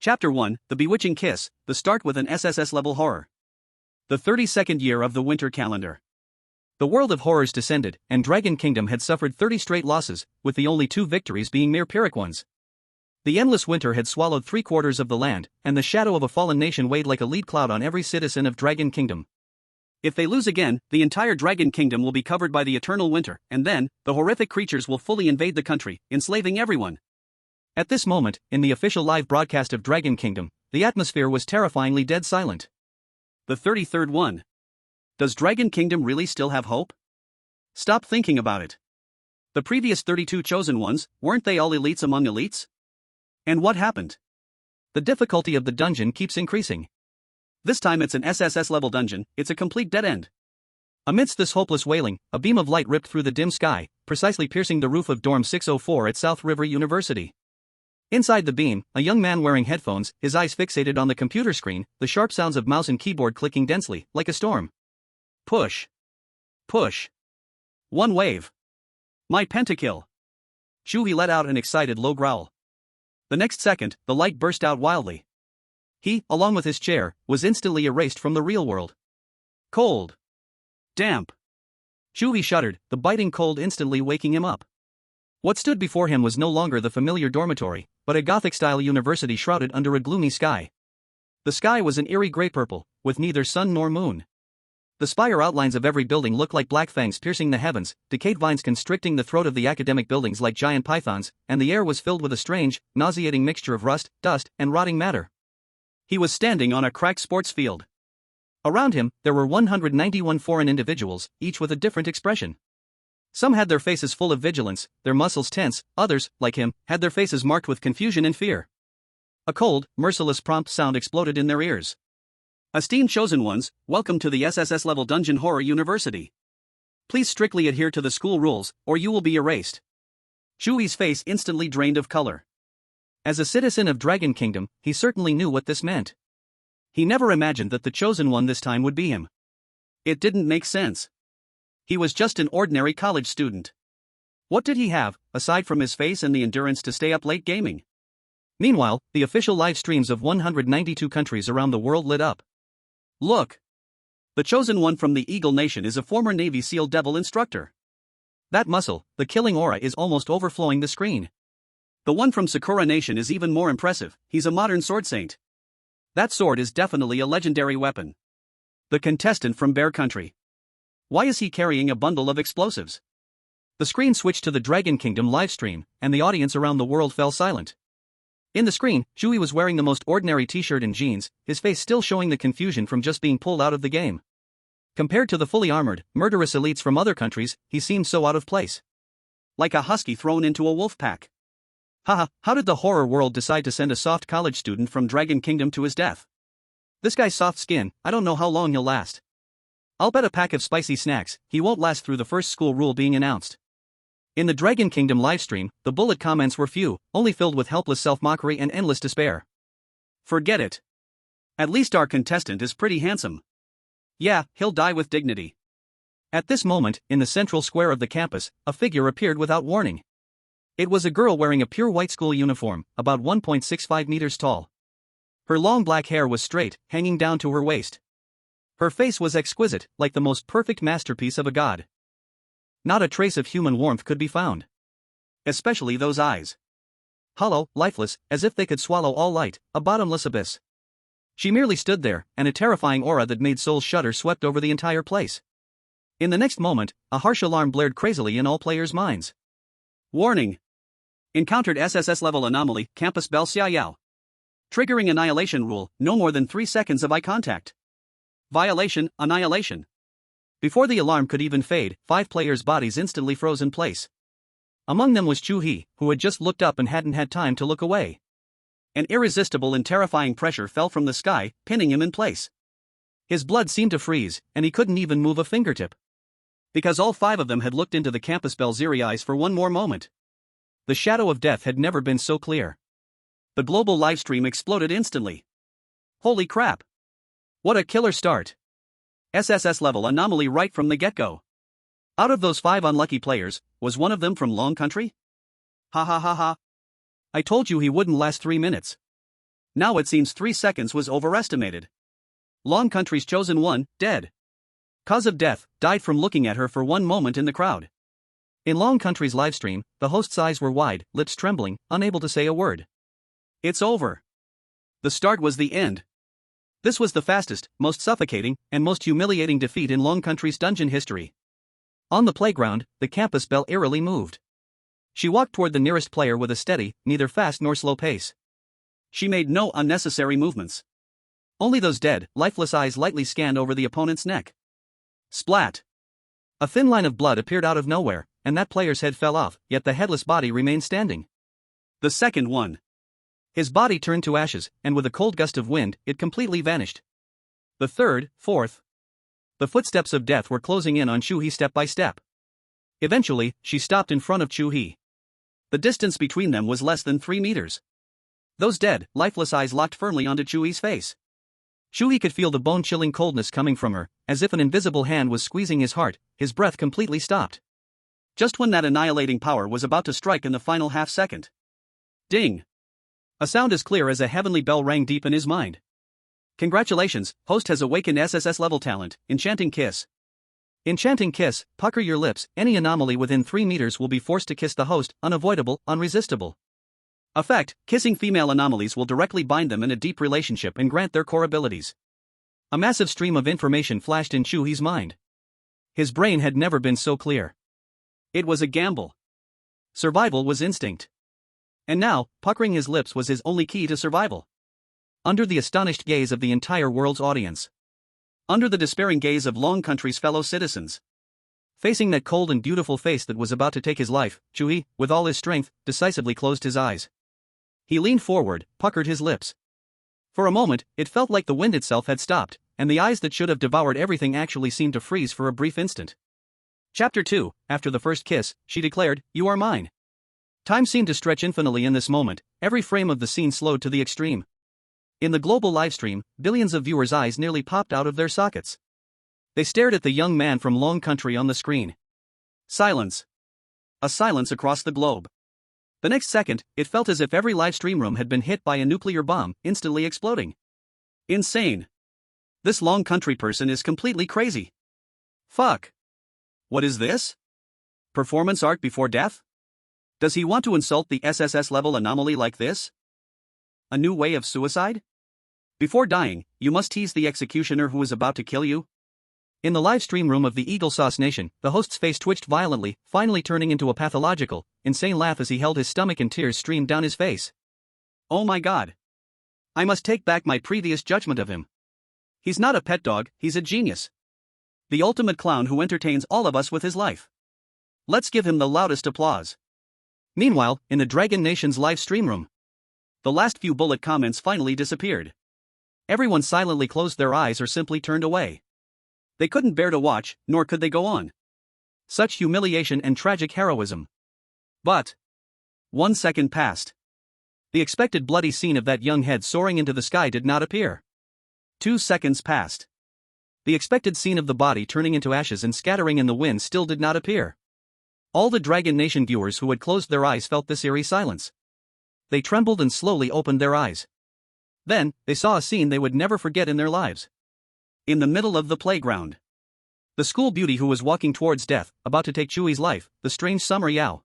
Chapter 1, The Bewitching Kiss, the start with an SSS-level horror. The 32nd year of the winter calendar. The world of horrors descended, and Dragon Kingdom had suffered 30 straight losses, with the only 2 victories being mere Pyrrhic ones. The endless winter had swallowed 3/4 of the land, and the shadow of a fallen nation weighed like a lead cloud on every citizen of Dragon Kingdom. If they lose again, the entire Dragon Kingdom will be covered by the eternal winter, and then, the horrific creatures will fully invade the country, enslaving everyone. At this moment, in the official live broadcast of Dragon Kingdom, the atmosphere was terrifyingly dead silent. The 33rd one. Does Dragon Kingdom really still have hope? Stop thinking about it. The previous 32 chosen ones, weren't they all elites among elites? And what happened? The difficulty of the dungeon keeps increasing. This time it's an SSS-level dungeon, it's a complete dead end. Amidst this hopeless wailing, a beam of light ripped through the dim sky, precisely piercing the roof of Dorm 604 at South River University. Inside the beam, a young man wearing headphones, his eyes fixated on the computer screen, the sharp sounds of mouse and keyboard clicking densely, like a storm. Push. Push. One wave. My pentakill. Chu He let out an excited low growl. The next second, the light burst out wildly. He, along with his chair, was instantly erased from the real world. Cold. Damp. Chu He shuddered, the biting cold instantly waking him up. What stood before him was no longer the familiar dormitory, but a Gothic-style university shrouded under a gloomy sky. The sky was an eerie gray-purple, with neither sun nor moon. The spire outlines of every building looked like black fangs piercing the heavens, decayed vines constricting the throat of the academic buildings like giant pythons, and the air was filled with a strange, nauseating mixture of rust, dust, and rotting matter. He was standing on a cracked sports field. Around him, there were 191 foreign individuals, each with a different expression. Some had their faces full of vigilance, their muscles tense, others, like him, had their faces marked with confusion and fear. A cold, merciless prompt sound exploded in their ears. Esteemed chosen ones, welcome to the SSS-level Dungeon Horror University. Please strictly adhere to the school rules, or you will be erased. Chu He's face instantly drained of color. As a citizen of Dragon Kingdom, he certainly knew what this meant. He never imagined that the chosen one this time would be him. It didn't make sense. He was just an ordinary college student. What did he have, aside from his face and the endurance to stay up late gaming? Meanwhile, the official live streams of 192 countries around the world lit up. Look! The chosen one from the Eagle Nation is a former Navy SEAL Devil instructor. That muscle, the killing aura, is almost overflowing the screen. The one from Sakura Nation is even more impressive, he's a modern sword saint. That sword is definitely a legendary weapon. The contestant from Bear Country. Why is he carrying a bundle of explosives? The screen switched to the Dragon Kingdom livestream, and the audience around the world fell silent. In the screen, Chu He was wearing the most ordinary t-shirt and jeans, his face still showing the confusion from just being pulled out of the game. Compared to the fully armored, murderous elites from other countries, he seemed so out of place. Like a husky thrown into a wolf pack. Haha, how did the horror world decide to send a soft college student from Dragon Kingdom to his death? This guy's soft skin, I don't know how long he'll last. I'll bet a pack of spicy snacks, he won't last through the first school rule being announced. In the Dragon Kingdom livestream, the bullet comments were few, only filled with helpless self-mockery and endless despair. Forget it. At least our contestant is pretty handsome. Yeah, he'll die with dignity. At this moment, in the central square of the campus, a figure appeared without warning. It was a girl wearing a pure white school uniform, about 1.65 meters tall. Her long black hair was straight, hanging down to her waist. Her face was exquisite, like the most perfect masterpiece of a god. Not a trace of human warmth could be found. Especially those eyes. Hollow, lifeless, as if they could swallow all light, a bottomless abyss. She merely stood there, and a terrifying aura that made souls shudder swept over the entire place. In the next moment, a harsh alarm blared crazily in all players' minds. Warning! Encountered SSS-level anomaly, campus-belle Xiaoyao. Triggering annihilation rule, no more than 3 seconds of eye contact. Violation, annihilation. Before the alarm could even fade, 5 players' bodies instantly froze in place. Among them was Chu He, who had just looked up and hadn't had time to look away. An irresistible and terrifying pressure fell from the sky, pinning him in place. His blood seemed to freeze, and he couldn't even move a fingertip. Because all 5 of them had looked into the campus-belle's eerie eyes for one more moment. The shadow of death had never been so clear. The global livestream exploded instantly. Holy crap! What a killer start! SSS-level anomaly right from the get-go. Out of those 5 unlucky players, was one of them from Long Country? Ha ha ha ha. I told you he wouldn't last 3 minutes. Now it seems 3 seconds was overestimated. Long Country's chosen one, dead. Cause of death, died from looking at her for one moment in the crowd. In Long Country's livestream, the host's eyes were wide, lips trembling, unable to say a word. It's over. The start was the end. This was the fastest, most suffocating, and most humiliating defeat in Long Country's dungeon history. On the playground, the campus-belle eerily moved. She walked toward the nearest player with a steady, neither fast nor slow pace. She made no unnecessary movements. Only those dead, lifeless eyes lightly scanned over the opponent's neck. Splat! A thin line of blood appeared out of nowhere, and that player's head fell off, yet the headless body remained standing. The second one. His body turned to ashes, and with a cold gust of wind, it completely vanished. The third, fourth. The footsteps of death were closing in on Chu He step by step. Eventually, she stopped in front of Chu He. The distance between them was less than 3 meters. Those dead, lifeless eyes locked firmly onto Chu He's face. Chu He could feel the bone-chilling coldness coming from her, as if an invisible hand was squeezing his heart. His breath completely stopped. Just when that annihilating power was about to strike in the final half-second. Ding! A sound as clear as a heavenly bell rang deep in his mind. Congratulations, host has awakened SSS-level talent, Enchanting Kiss. Enchanting Kiss, pucker your lips, any anomaly within 3 meters will be forced to kiss the host, unavoidable, unresistible. Effect, kissing female anomalies will directly bind them in a deep relationship and grant their core abilities. A massive stream of information flashed in Chu He's mind. His brain had never been so clear. It was a gamble. Survival was instinct. And now, puckering his lips was his only key to survival. Under the astonished gaze of the entire world's audience. Under the despairing gaze of Long Country's fellow citizens. Facing that cold and beautiful face that was about to take his life, Chu He, with all his strength, decisively closed his eyes. He leaned forward, puckered his lips. For a moment, it felt like the wind itself had stopped, and the eyes that should have devoured everything actually seemed to freeze for a brief instant. Chapter 2, after the first kiss, she declared, "You are mine." Time seemed to stretch infinitely in this moment, every frame of the scene slowed to the extreme. In the global livestream, billions of viewers' eyes nearly popped out of their sockets. They stared at the young man from Long Country on the screen. Silence. A silence across the globe. The next second, it felt as if every livestream room had been hit by a nuclear bomb, instantly exploding. Insane. This Long Country person is completely crazy. Fuck. What is this? Performance art before death? Does he want to insult the SSS level anomaly like this? A new way of suicide? Before dying, you must tease the executioner who is about to kill you? In the live stream room of the Eagle Sauce Nation, the host's face twitched violently, finally turning into a pathological, insane laugh as he held his stomach and tears streamed down his face. Oh my god. I must take back my previous judgment of him. He's not a pet dog, he's a genius. The ultimate clown who entertains all of us with his life. Let's give him the loudest applause. Meanwhile, in the Dragon Nation's live stream room, the last few bullet comments finally disappeared. Everyone silently closed their eyes or simply turned away. They couldn't bear to watch, nor could they go on. Such humiliation and tragic heroism. But 1 second passed. The expected bloody scene of that young head soaring into the sky did not appear. 2 seconds passed. The expected scene of the body turning into ashes and scattering in the wind still did not appear. All the Dragon Nation viewers who had closed their eyes felt this eerie silence. They trembled and slowly opened their eyes. Then, they saw a scene they would never forget in their lives. In the middle of the playground. The school beauty who was walking towards death, about to take Chu He's life, the strange Summer Yao.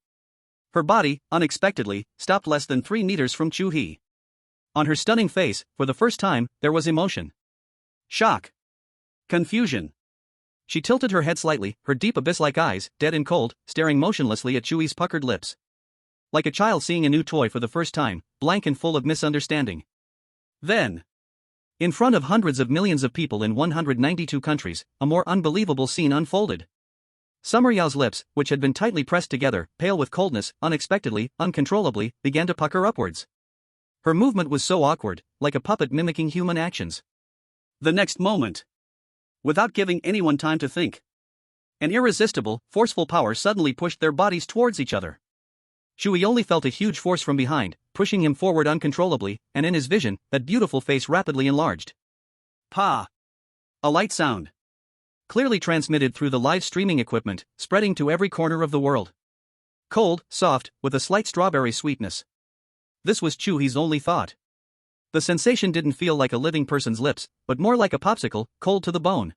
Her body, unexpectedly, stopped less than 3 meters from Chu He. On her stunning face, for the first time, there was emotion. Shock. Confusion. She tilted her head slightly, her deep abyss-like eyes, dead and cold, staring motionlessly at Chu He's puckered lips. Like a child seeing a new toy for the first time, blank and full of misunderstanding. Then, in front of hundreds of millions of people in 192 countries, a more unbelievable scene unfolded. Summer Yao's lips, which had been tightly pressed together, pale with coldness, unexpectedly, uncontrollably, began to pucker upwards. Her movement was so awkward, like a puppet mimicking human actions. The next moment, without giving anyone time to think, an irresistible, forceful power suddenly pushed their bodies towards each other. Chu He only felt a huge force from behind, pushing him forward uncontrollably, and in his vision, that beautiful face rapidly enlarged. Pa! A light sound. Clearly transmitted through the live streaming equipment, spreading to every corner of the world. Cold, soft, with a slight strawberry sweetness. This was Chu He's only thought. The sensation didn't feel like a living person's lips, but more like a popsicle, cold to the bone.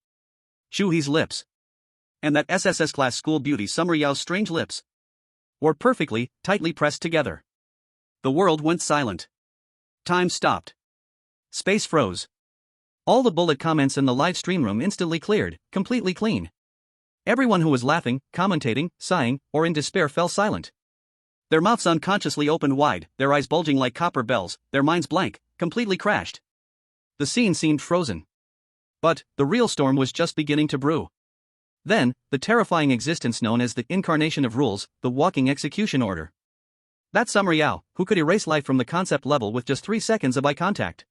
Chu He's lips. And that SSS-class school beauty Summer Yao's strange lips were perfectly, tightly pressed together. The world went silent. Time stopped. Space froze. All the bullet comments in the live stream room instantly cleared, completely clean. Everyone who was laughing, commentating, sighing, or in despair fell silent. Their mouths unconsciously opened wide, their eyes bulging like copper bells, their minds blank, completely crashed. The scene seemed frozen. But the real storm was just beginning to brew. Then, the terrifying existence known as the incarnation of rules, the walking execution order. That Summer Yao, who could erase life from the concept level with just 3 seconds of eye contact.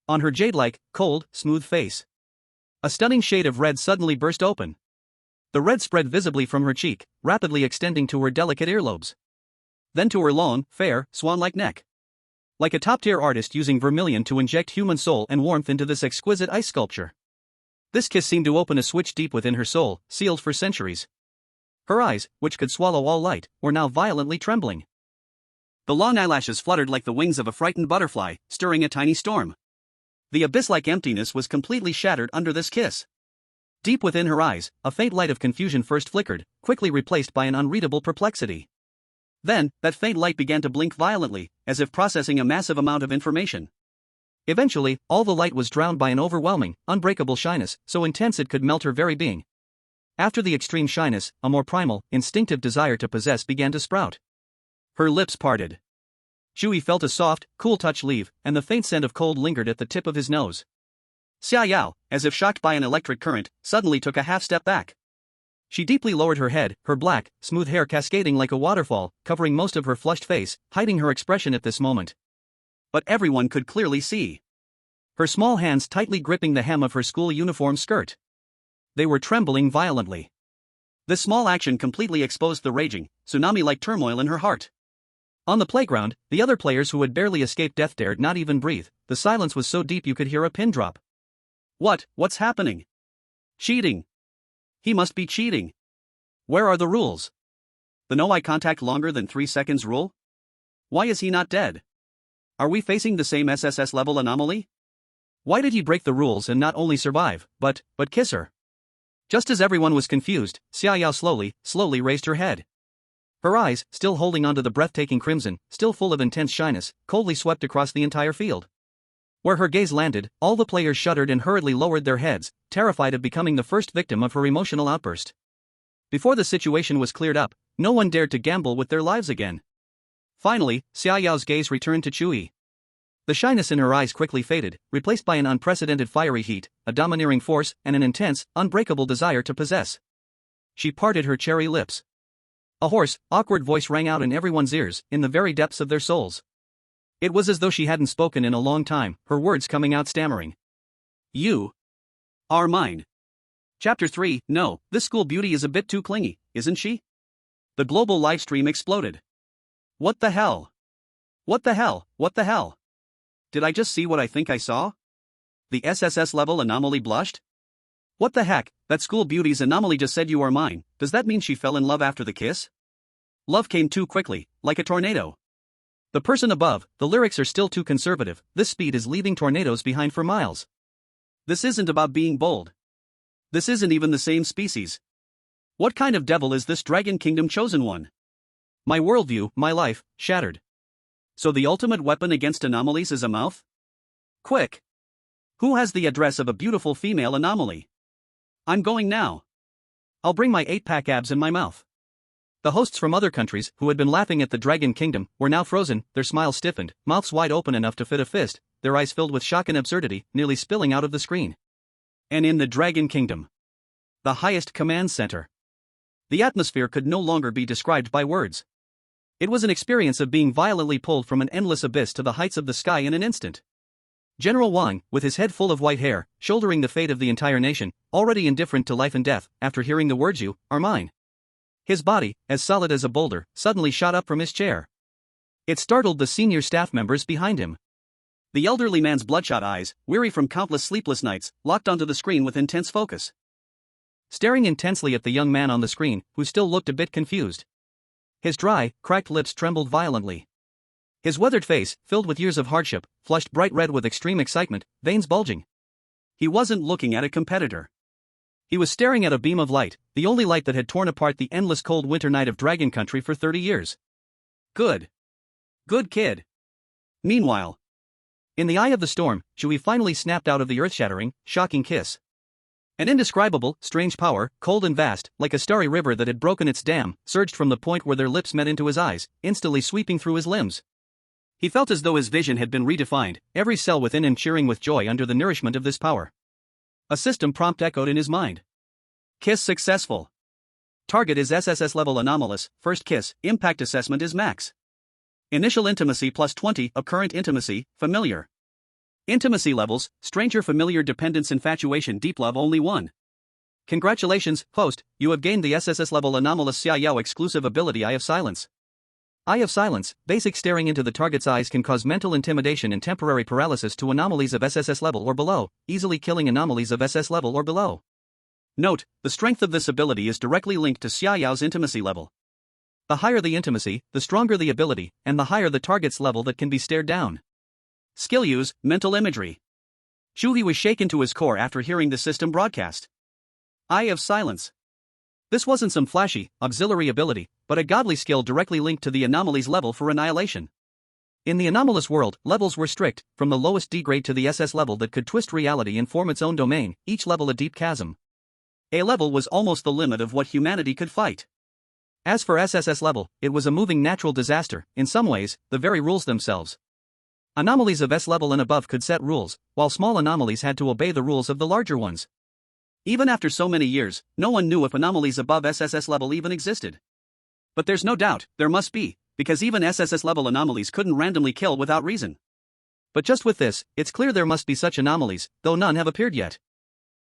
On her jade-like, cold, smooth face, a stunning shade of red suddenly burst open. The red spread visibly from her cheek, rapidly extending to her delicate earlobes. Then to her long, fair, swan-like neck. Like a top-tier artist using vermilion to inject human soul and warmth into this exquisite ice sculpture. This kiss seemed to open a switch deep within her soul, sealed for centuries. Her eyes, which could swallow all light, were now violently trembling. The long eyelashes fluttered like the wings of a frightened butterfly, stirring a tiny storm. The abyss-like emptiness was completely shattered under this kiss. Deep within her eyes, a faint light of confusion first flickered, quickly replaced by an unreadable perplexity. Then, that faint light began to blink violently, as if processing a massive amount of information. Eventually, all the light was drowned by an overwhelming, unbreakable shyness, so intense it could melt her very being. After the extreme shyness, a more primal, instinctive desire to possess began to sprout. Her lips parted. Chu He felt a soft, cool touch leave, and the faint scent of cold lingered at the tip of his nose. Xia Yao, as if shocked by an electric current, suddenly took a half step back. She deeply lowered her head, her black, smooth hair cascading like a waterfall, covering most of her flushed face, hiding her expression at this moment. But everyone could clearly see her small hands tightly gripping the hem of her school uniform skirt. They were trembling violently. This small action completely exposed the raging, tsunami-like turmoil in her heart. On the playground, the other players who had barely escaped death dared not even breathe. The silence was so deep you could hear a pin drop. What's happening? Cheating. He must be cheating. Where are the rules? The no eye contact longer than 3 seconds rule? Why is he not dead? Are we facing the same SSS level anomaly? Why did he break the rules and not only survive, but kiss her? Just as everyone was confused, Xia Yao slowly raised her head. Her eyes, still holding onto the breathtaking crimson, still full of intense shyness, coldly swept across the entire field. Where her gaze landed, all the players shuddered and hurriedly lowered their heads, terrified of becoming the first victim of her emotional outburst. Before the situation was cleared up, no one dared to gamble with their lives again. Finally, Xia Yao's gaze returned to Chu He. The shyness in her eyes quickly faded, replaced by an unprecedented fiery heat, a domineering force, and an intense, unbreakable desire to possess. She parted her cherry lips. A hoarse, awkward voice rang out in everyone's ears, in the very depths of their souls. It was as though she hadn't spoken in a long time, her words coming out stammering. You are mine. Chapter 3. No, this school beauty is a bit too clingy, isn't she? The global livestream exploded. What the hell? What the hell? What the hell? Did I just see what I think I saw? The SSS level anomaly blushed? What the heck, that school beauty's anomaly just said you are mine. Does that mean she fell in love after the kiss? Love came too quickly, like a tornado. The person above, the lyrics are still too conservative, this speed is leaving tornadoes behind for miles. This isn't about being bold. This isn't even the same species. What kind of devil is this Dragon Kingdom chosen one? My worldview, my life, shattered. So the ultimate weapon against anomalies is a mouth? Quick! Who has the address of a beautiful female anomaly? I'm going now. I'll bring my 8-pack abs in my mouth. The hosts from other countries, who had been laughing at the Dragon Kingdom, were now frozen, their smiles stiffened, mouths wide open enough to fit a fist, their eyes filled with shock and absurdity, nearly spilling out of the screen. And in the Dragon Kingdom, the highest command center, the atmosphere could no longer be described by words. It was an experience of being violently pulled from an endless abyss to the heights of the sky in an instant. General Wang, with his head full of white hair, shouldering the fate of the entire nation, already indifferent to life and death, after hearing the words "you are mine." His body, as solid as a boulder, suddenly shot up from his chair. It startled the senior staff members behind him. The elderly man's bloodshot eyes, weary from countless sleepless nights, locked onto the screen with intense focus. Staring intensely at the young man on the screen, who still looked a bit confused. His dry, cracked lips trembled violently. His weathered face, filled with years of hardship, flushed bright red with extreme excitement, veins bulging. He wasn't looking at a competitor. He was staring at a beam of light, the only light that had torn apart the endless cold winter night of Dragon Country for 30 years. Good. Good kid. Meanwhile, in the eye of the storm, Chu He finally snapped out of the earth-shattering, shocking kiss. An indescribable, strange power, cold and vast, like a starry river that had broken its dam, surged from the point where their lips met into his eyes, instantly sweeping through his limbs. He felt as though his vision had been redefined, every cell within him cheering with joy under the nourishment of this power. A system prompt echoed in his mind. Kiss successful. Target is SSS level anomalous, first kiss, impact assessment is max. Initial intimacy plus 20 of current intimacy, familiar. Intimacy levels, stranger familiar dependence infatuation deep love only 1. Congratulations, host, you have gained the SSS level anomalous Xiao exclusive ability Eye of Silence. Eye of Silence, basic staring into the target's eyes can cause mental intimidation and temporary paralysis to anomalies of SSS level or below, easily killing anomalies of SS level or below. Note, the strength of this ability is directly linked to Xiao's intimacy level. The higher the intimacy, the stronger the ability, and the higher the target's level that can be stared down. Skill use, mental imagery. Chu He was shaken to his core after hearing the system broadcast. Eye of Silence. This wasn't some flashy, auxiliary ability, but a godly skill directly linked to the anomaly's level for annihilation. In the anomalous world, levels were strict, from the lowest D grade to the SS level that could twist reality and form its own domain, each level a deep chasm. A level was almost the limit of what humanity could fight. As for SSS level, it was a moving natural disaster, in some ways, the very rules themselves. Anomalies of S level and above could set rules, while small anomalies had to obey the rules of the larger ones. Even after so many years, no one knew if anomalies above SSS level even existed. But there's no doubt, there must be, because even SSS level anomalies couldn't randomly kill without reason. But just with this, it's clear there must be such anomalies, though none have appeared yet.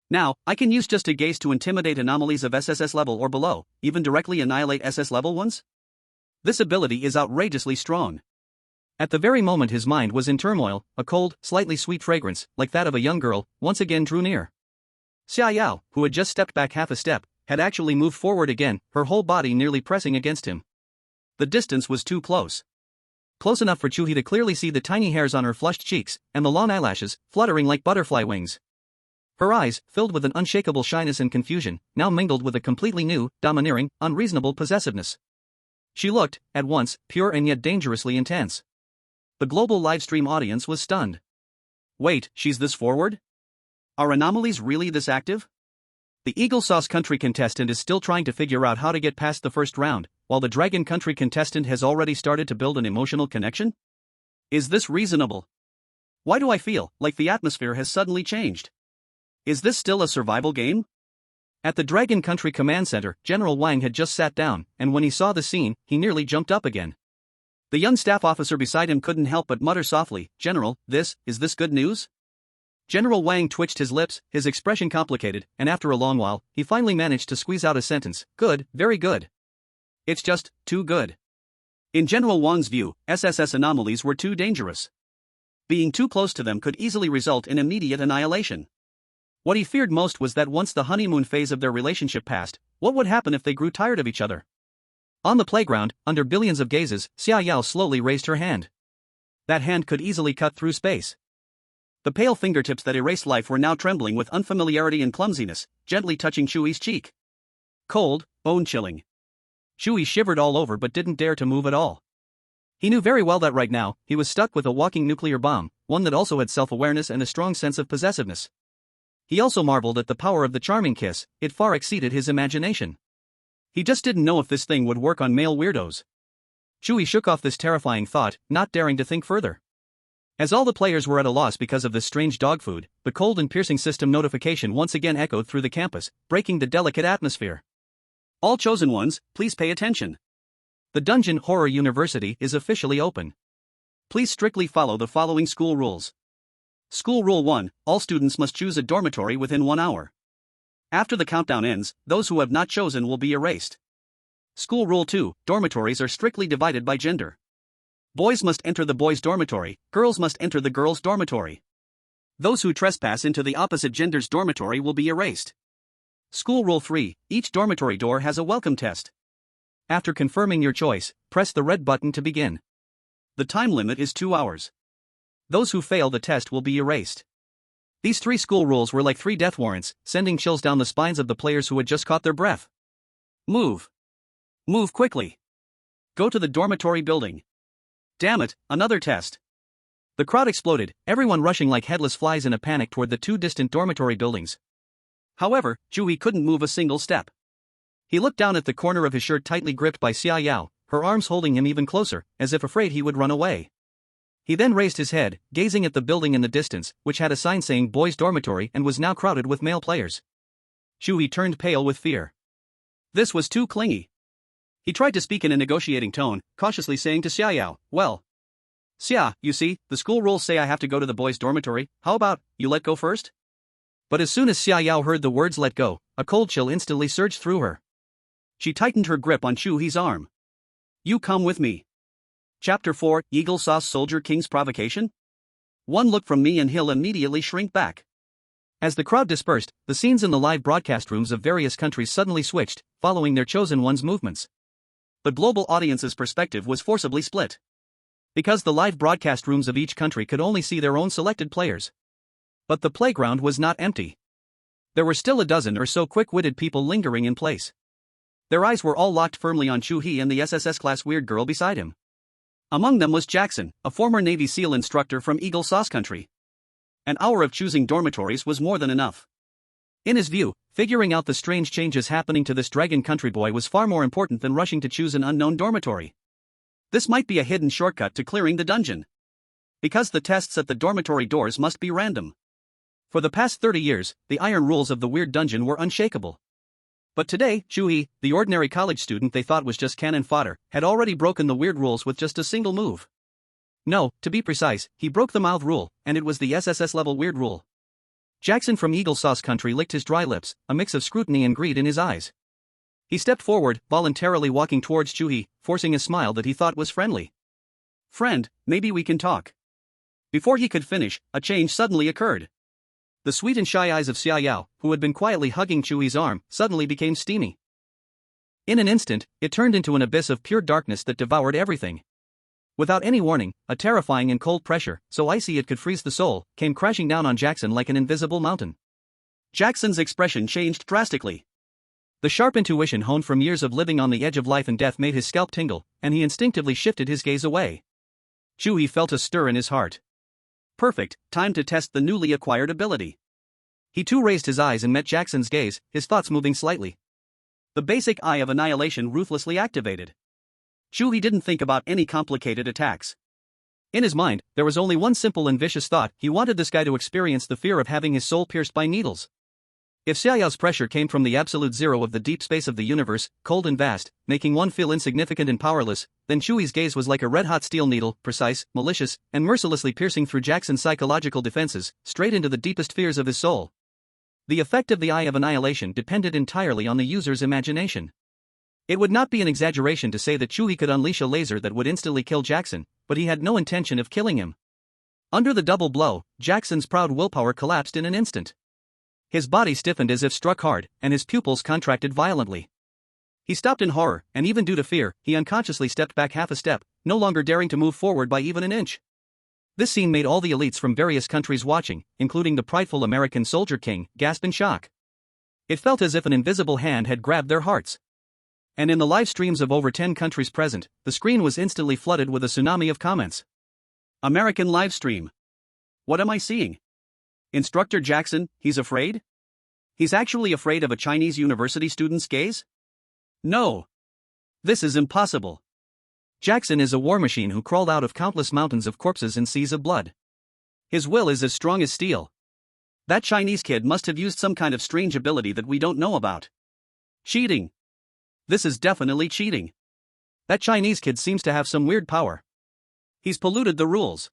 Now, I can use just a gaze to intimidate anomalies of SSS level or below, even directly annihilate SS level ones? This ability is outrageously strong. At the very moment his mind was in turmoil, a cold, slightly sweet fragrance, like that of a young girl, once again drew near. Xiao, who had just stepped back half a step, had actually moved forward again, her whole body nearly pressing against him. The distance was too close. Close enough for Chu He to clearly see the tiny hairs on her flushed cheeks, and the long eyelashes, fluttering like butterfly wings. Her eyes, filled with an unshakable shyness and confusion, now mingled with a completely new, domineering, unreasonable possessiveness. She looked, at once, pure and yet dangerously intense. The global livestream audience was stunned. Wait, she's this forward? Are anomalies really this active? The Eagle Sauce Country contestant is still trying to figure out how to get past the first round, while the Dragon Country contestant has already started to build an emotional connection? Is this reasonable? Why do I feel like the atmosphere has suddenly changed? Is this still a survival game? At the Dragon Country Command Center, General Wang had just sat down, and when he saw the scene, he nearly jumped up again. The young staff officer beside him couldn't help but mutter softly, "General, is this good news?" General Wang twitched his lips, his expression complicated, and after a long while, he finally managed to squeeze out a sentence, "Good, very good. It's just, too good." In General Wang's view, SSS anomalies were too dangerous. Being too close to them could easily result in immediate annihilation. What he feared most was that once the honeymoon phase of their relationship passed, what would happen if they grew tired of each other? On the playground, under billions of gazes, Xiao slowly raised her hand. That hand could easily cut through space. The pale fingertips that erased life were now trembling with unfamiliarity and clumsiness, gently touching Chu He's cheek. Cold, bone-chilling. Chu He shivered all over but didn't dare to move at all. He knew very well that right now, he was stuck with a walking nuclear bomb, one that also had self-awareness and a strong sense of possessiveness. He also marveled at the power of the charming kiss, it far exceeded his imagination. He just didn't know if this thing would work on male weirdos. Chu He shook off this terrifying thought, not daring to think further. As all the players were at a loss because of this strange dog food, the cold and piercing system notification once again echoed through the campus, breaking the delicate atmosphere. All chosen ones, please pay attention. The Dungeon Horror University is officially open. Please strictly follow the following school rules. School Rule 1, all students must choose a dormitory within 1 hour. After the countdown ends, those who have not chosen will be erased. School Rule 2, dormitories are strictly divided by gender. Boys must enter the boys' dormitory, girls must enter the girls' dormitory. Those who trespass into the opposite gender's dormitory will be erased. School Rule 3, each dormitory door has a welcome test. After confirming your choice, press the red button to begin. The time limit is 2 hours. Those who fail the test will be erased. These 3 school rules were like 3 death warrants, sending chills down the spines of the players who had just caught their breath. Move. Move quickly. Go to the dormitory building. Damn it, another test. The crowd exploded, everyone rushing like headless flies in a panic toward the 2 distant dormitory buildings. However, Chu He couldn't move a single step. He looked down at the corner of his shirt tightly gripped by Xia Yao, her arms holding him even closer, as if afraid he would run away. He then raised his head, gazing at the building in the distance, which had a sign saying boys' dormitory and was now crowded with male players. Chu He turned pale with fear. This was too clingy. He tried to speak in a negotiating tone, cautiously saying to Xia Yao, well, Xia, you see, the school rules say I have to go to the boys' dormitory, how about, you let go first? But as soon as Xia Yao heard the words let go, a cold chill instantly surged through her. She tightened her grip on Chu He's arm. You come with me. Chapter 4, Eagle Sauce Soldier King's Provocation? One look from me and he'll immediately shrink back. As the crowd dispersed, the scenes in the live broadcast rooms of various countries suddenly switched, following their chosen one's movements. The global audience's perspective was forcibly split. Because the live broadcast rooms of each country could only see their own selected players. But the playground was not empty. There were still a dozen or so quick-witted people lingering in place. Their eyes were all locked firmly on Chu He and the SSS-class weird girl beside him. Among them was Jackson, a former Navy SEAL instructor from Eagle Sauce Country. An hour of choosing dormitories was more than enough. In his view, figuring out the strange changes happening to this dragon country boy was far more important than rushing to choose an unknown dormitory. This might be a hidden shortcut to clearing the dungeon. Because the tests at the dormitory doors must be random. For the past 30 years, the iron rules of the weird dungeon were unshakable. But today, Chu He, the ordinary college student they thought was just cannon fodder, had already broken the weird rules with just a single move. No, to be precise, he broke the mouth rule, and it was the SSS-level weird rule. Jackson from Eagle Sauce Country licked his dry lips, a mix of scrutiny and greed in his eyes. He stepped forward, voluntarily walking towards Chu He, forcing a smile that he thought was friendly. Friend, maybe we can talk. Before he could finish, a change suddenly occurred. The sweet and shy eyes of Xia Yao, who had been quietly hugging Chu He's arm, suddenly became steamy. In an instant, it turned into an abyss of pure darkness that devoured everything. Without any warning, a terrifying and cold pressure, so icy it could freeze the soul, came crashing down on Jackson like an invisible mountain. Jackson's expression changed drastically. The sharp intuition honed from years of living on the edge of life and death made his scalp tingle, and he instinctively shifted his gaze away. Chu He felt a stir in his heart. Perfect, time to test the newly acquired ability. He too raised his eyes and met Jackson's gaze, his thoughts moving slightly. The basic Eye of Annihilation ruthlessly activated. Chu He didn't think about any complicated attacks. In his mind, there was only one simple and vicious thought: he wanted this guy to experience the fear of having his soul pierced by needles. If Xia Yao's pressure came from the absolute zero of the deep space of the universe, cold and vast, making one feel insignificant and powerless, then Chu He's gaze was like a red-hot steel needle, precise, malicious, and mercilessly piercing through Jackson's psychological defenses, straight into the deepest fears of his soul. The effect of the Eye of Annihilation depended entirely on the user's imagination. It would not be an exaggeration to say that Chu He could unleash a laser that would instantly kill Jackson, but he had no intention of killing him. Under the double blow, Jackson's proud willpower collapsed in an instant. His body stiffened as if struck hard, and his pupils contracted violently. He stopped in horror, and even due to fear, he unconsciously stepped back half a step, no longer daring to move forward by even an inch. This scene made all the elites from various countries watching, including the prideful American soldier king, gasp in shock. It felt as if an invisible hand had grabbed their hearts. And in the live streams of over 10 countries present, the screen was instantly flooded with a tsunami of comments. American live stream. What am I seeing? Instructor Jackson, he's afraid? He's actually afraid of a Chinese university student's gaze? No. This is impossible. Jackson is a war machine who crawled out of countless mountains of corpses and seas of blood. His will is as strong as steel. That Chinese kid must have used some kind of strange ability that we don't know about. Cheating. This is definitely cheating. That Chinese kid seems to have some weird power. He's polluted the rules.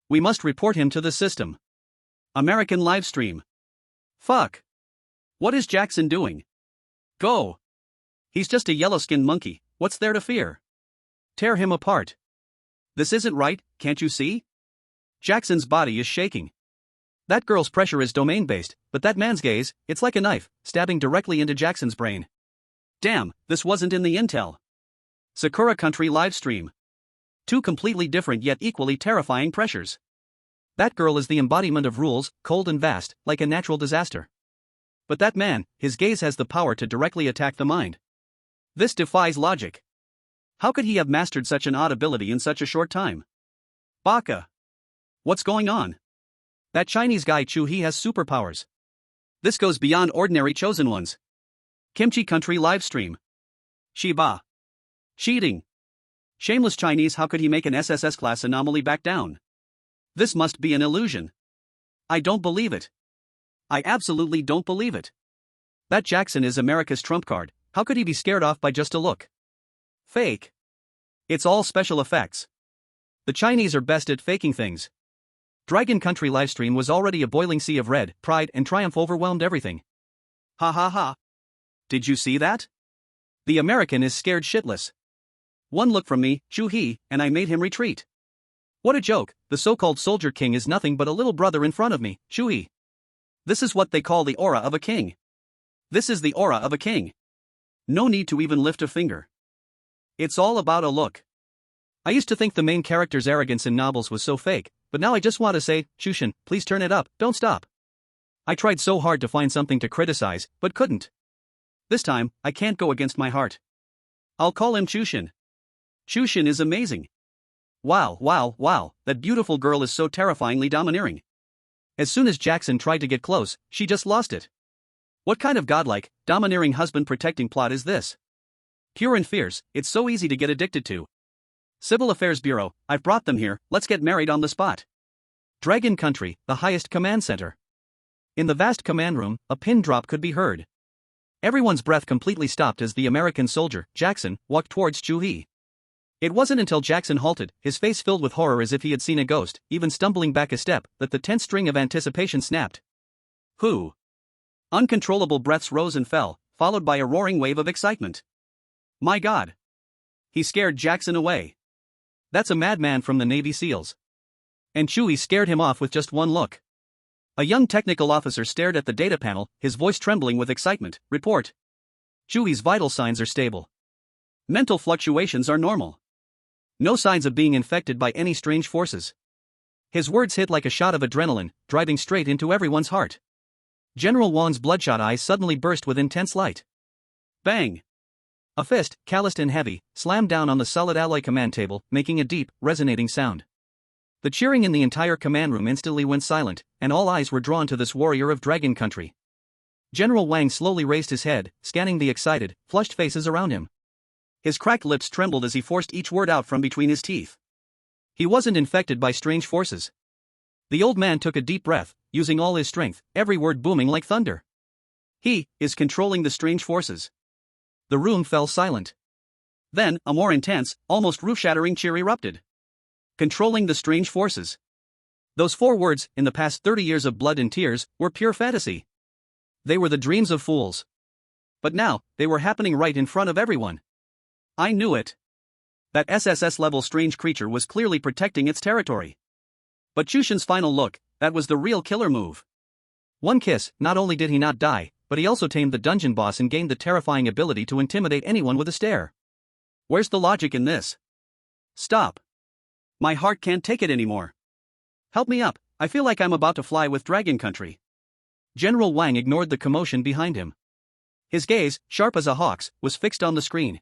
We must report him to the system. American livestream. Fuck. What is Jackson doing? Go. He's just a yellow-skinned monkey, what's there to fear? Tear him apart. This isn't right, can't you see? Jackson's body is shaking. That girl's pressure is domain-based, but that man's gaze, it's like a knife, stabbing directly into Jackson's brain. Damn, this wasn't in the intel. Sakura Country livestream. Two completely different yet equally terrifying pressures. That girl is the embodiment of rules, cold and vast, like a natural disaster. But that man, his gaze has the power to directly attack the mind. This defies logic. How could he have mastered such an odd ability in such a short time? Baka. What's going on? That Chinese guy Chu He has superpowers. This goes beyond ordinary chosen ones. Kimchi Country livestream. Shiba. Cheating. Shameless Chinese, how could he make an SSS class anomaly back down? This must be an illusion. I don't believe it. I absolutely don't believe it. That Jackson is America's trump card, how could he be scared off by just a look? Fake. It's all special effects. The Chinese are best at faking things. Dragon Country livestream was already a boiling sea of red, pride and triumph overwhelmed everything. Ha ha ha. Did you see that? The American is scared shitless. One look from me, Chu He, and I made him retreat. What a joke, the so-called soldier king is nothing but a little brother in front of me, Chu He. This is what they call the aura of a king. This is the aura of a king. No need to even lift a finger. It's all about a look. I used to think the main character's arrogance in novels was so fake, but now I just want to say, Shushin, please turn it up, don't stop. I tried so hard to find something to criticize, but couldn't. This time, I can't go against my heart. I'll call him Chushin. Chushin is amazing. Wow, wow, wow, that beautiful girl is so terrifyingly domineering. As soon as Jackson tried to get close, she just lost it. What kind of godlike, domineering husband-protecting plot is this? Pure and fierce, it's so easy to get addicted to. Civil Affairs Bureau, I've brought them here, let's get married on the spot. Dragon Country, the highest command center. In the vast command room, a pin drop could be heard. Everyone's breath completely stopped as the American soldier, Jackson, walked towards Chu He. It wasn't until Jackson halted, his face filled with horror as if he had seen a ghost, even stumbling back a step, that the tense string of anticipation snapped. Who? Uncontrollable breaths rose and fell, followed by a roaring wave of excitement. My God! He scared Jackson away. That's a madman from the Navy SEALs. And Chu He scared him off with just one look. A young technical officer stared at the data panel, his voice trembling with excitement. Report. Chu He's vital signs are stable. Mental fluctuations are normal. No signs of being infected by any strange forces. His words hit like a shot of adrenaline, driving straight into everyone's heart. General Wan's bloodshot eyes suddenly burst with intense light. Bang! A fist, calloused and heavy, slammed down on the solid alloy command table, making a deep, resonating sound. The cheering in the entire command room instantly went silent, and all eyes were drawn to this warrior of Dragon Country. General Wang slowly raised his head, scanning the excited, flushed faces around him. His cracked lips trembled as he forced each word out from between his teeth. He wasn't infected by strange forces. The old man took a deep breath, using all his strength, every word booming like thunder. He is controlling the strange forces. The room fell silent. Then, a more intense, almost roof-shattering cheer erupted. Controlling the strange forces. Those 4 words, in the past 30 years of blood and tears, were pure fantasy. They were the dreams of fools. But now, they were happening right in front of everyone. I knew it. That SSS-level strange creature was clearly protecting its territory. But Chushin's final look, that was the real killer move. One kiss, not only did he not die, but he also tamed the dungeon boss and gained the terrifying ability to intimidate anyone with a stare. Where's the logic in this? Stop. My heart can't take it anymore. Help me up, I feel like I'm about to fly with Dragon Country. General Wang ignored the commotion behind him. His gaze, sharp as a hawk's, was fixed on the screen.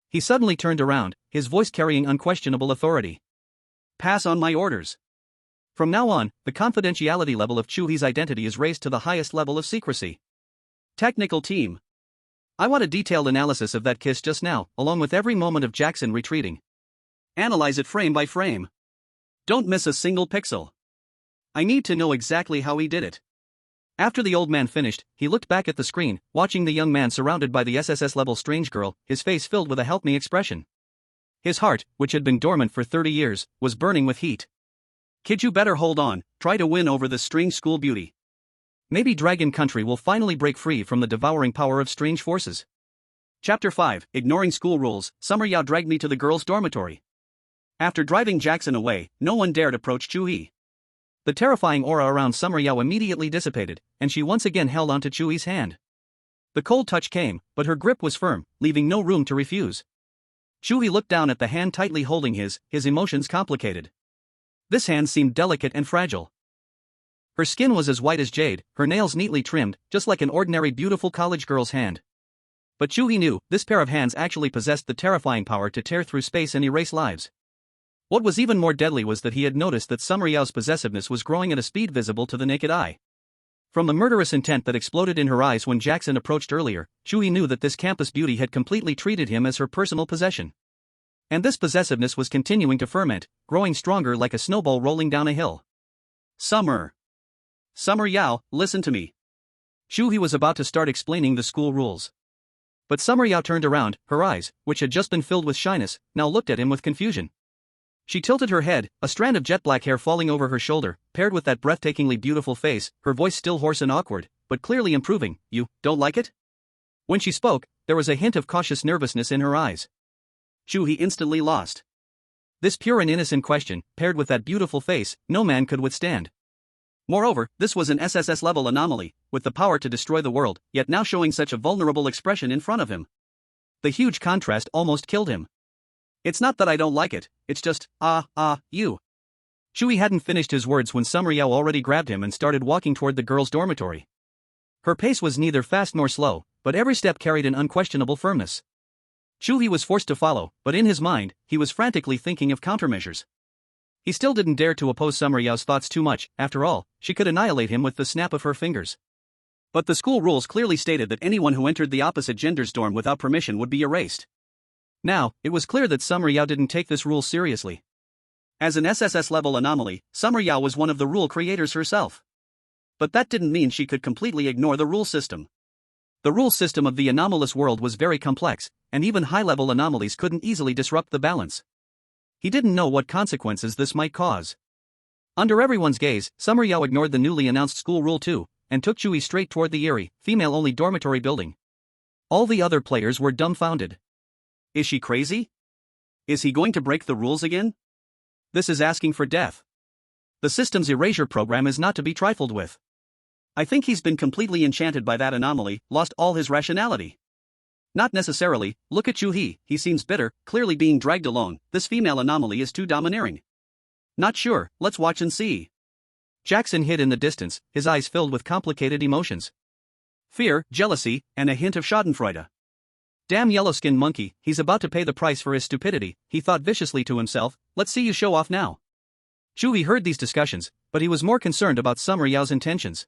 He suddenly turned around, his voice carrying unquestionable authority. Pass on my orders. From now on, the confidentiality level of Chu He's identity is raised to the highest level of secrecy. Technical team. I want a detailed analysis of that kiss just now, along with every moment of Jackson retreating. Analyze it frame by frame. Don't miss a single pixel. I need to know exactly how he did it. After the old man finished, he looked back at the screen, watching the young man surrounded by the SSS-level strange girl, his face filled with a help me expression. His heart, which had been dormant for 30 years, was burning with heat. Kid, you better hold on, try to win over this strange school beauty. Maybe Dragon Country will finally break free from the devouring power of strange forces. Chapter 5, Ignoring School Rules. Summer Yao dragged me to the girls' dormitory. After driving Jackson away, no one dared approach Chu He. The terrifying aura around Summer Yao immediately dissipated, and she once again held onto Chu He's hand. The cold touch came, but her grip was firm, leaving no room to refuse. Chu He looked down at the hand tightly holding his emotions complicated. This hand seemed delicate and fragile. Her skin was as white as jade, her nails neatly trimmed, just like an ordinary beautiful college girl's hand. But Chu He knew, this pair of hands actually possessed the terrifying power to tear through space and erase lives. What was even more deadly was that he had noticed that Summer Yao's possessiveness was growing at a speed visible to the naked eye. From the murderous intent that exploded in her eyes when Jackson approached earlier, Chu He knew that this campus beauty had completely treated him as her personal possession. And this possessiveness was continuing to ferment, growing stronger like a snowball rolling down a hill. Summer Yao, listen to me. Chu He was about to start explaining the school rules. But Summer Yao turned around, her eyes, which had just been filled with shyness, now looked at him with confusion. She tilted her head, a strand of jet black hair falling over her shoulder, paired with that breathtakingly beautiful face, her voice still hoarse and awkward, but clearly improving. You don't like it? When she spoke, there was a hint of cautious nervousness in her eyes. Chu He instantly lost. This pure and innocent question, paired with that beautiful face, no man could withstand. Moreover, this was an SSS-level anomaly, with the power to destroy the world, yet now showing such a vulnerable expression in front of him. The huge contrast almost killed him. It's not that I don't like it, it's just, you. Chu He hadn't finished his words when Summer Yao already grabbed him and started walking toward the girls' dormitory. Her pace was neither fast nor slow, but every step carried an unquestionable firmness. Chu He was forced to follow, but in his mind, he was frantically thinking of countermeasures. He still didn't dare to oppose Summer Yao's thoughts too much, after all, she could annihilate him with the snap of her fingers. But the school rules clearly stated that anyone who entered the opposite gender's dorm without permission would be erased. Now, it was clear that Summer Yao didn't take this rule seriously. As an SSS-level anomaly, Summer Yao was one of the rule creators herself. But that didn't mean she could completely ignore the rule system. The rule system of the anomalous world was very complex, and even high-level anomalies couldn't easily disrupt the balance. He didn't know what consequences this might cause. Under everyone's gaze, Summer Yao ignored the newly announced school rule 2, and took Chu He straight toward the Eerie, female-only dormitory building. All the other players were dumbfounded. Is she crazy? Is he going to break the rules again? This is asking for death. The system's erasure program is not to be trifled with. I think he's been completely enchanted by that anomaly, lost all his rationality. Not necessarily, look at Chu He, he seems bitter, clearly being dragged along, this female anomaly is too domineering. Not sure, let's watch and see. Jackson hid in the distance, his eyes filled with complicated emotions. Fear, jealousy, and a hint of schadenfreude. Damn yellow-skinned monkey, he's about to pay the price for his stupidity, he thought viciously to himself, let's see you show off now. Chu He heard these discussions, but he was more concerned about Summer Yao's intentions.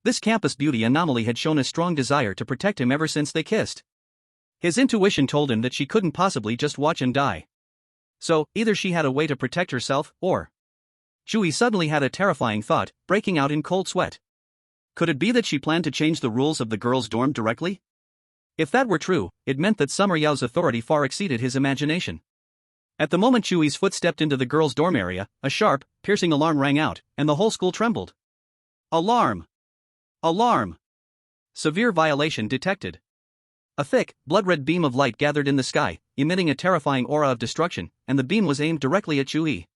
This campus beauty anomaly had shown a strong desire to protect him ever since they kissed. His intuition told him that she couldn't possibly just watch him die. So, either she had a way to protect herself, or... Chu He suddenly had a terrifying thought, breaking out in cold sweat. Could it be that she planned to change the rules of the girls' dorm directly? If that were true, it meant that Summer Yao's authority far exceeded his imagination. At the moment Chu He's foot stepped into the girls' dorm area, a sharp, piercing alarm rang out, and the whole school trembled. Alarm! Alarm! Severe violation detected. A thick, blood-red beam of light gathered in the sky, emitting a terrifying aura of destruction, and the beam was aimed directly at Chu He.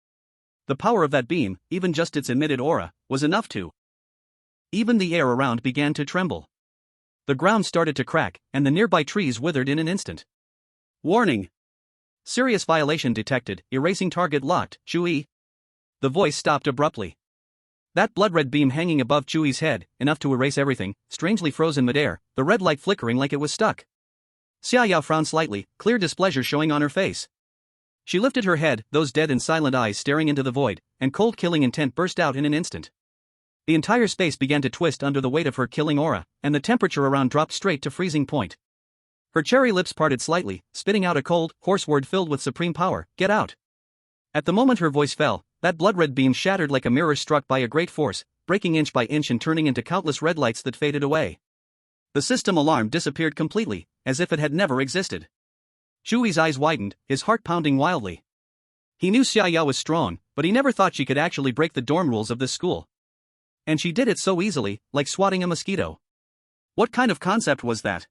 The power of that beam, even just its emitted aura, was enough to... Even the air around began to tremble. The ground started to crack, and the nearby trees withered in an instant. Warning! Serious violation detected, erasing target locked, Chu He. The voice stopped abruptly. That blood-red beam hanging above Chu He's head, enough to erase everything, strangely froze in midair, the red light flickering like it was stuck. Xia Yao frowned slightly, clear displeasure showing on her face. She lifted her head, those dead and silent eyes staring into the void, and cold killing intent burst out in an instant. The entire space began to twist under the weight of her killing aura, and the temperature around dropped straight to freezing point. Her cherry lips parted slightly, spitting out a cold, hoarse word filled with supreme power, "Get out!" At the moment her voice fell, that blood-red beam shattered like a mirror struck by a great force, breaking inch by inch and turning into countless red lights that faded away. The system alarm disappeared completely, as if it had never existed. Chu He's eyes widened, his heart pounding wildly. He knew Xia Yao was strong, but he never thought she could actually break the dorm rules of this school. And she did it so easily, like swatting a mosquito. What kind of concept was that?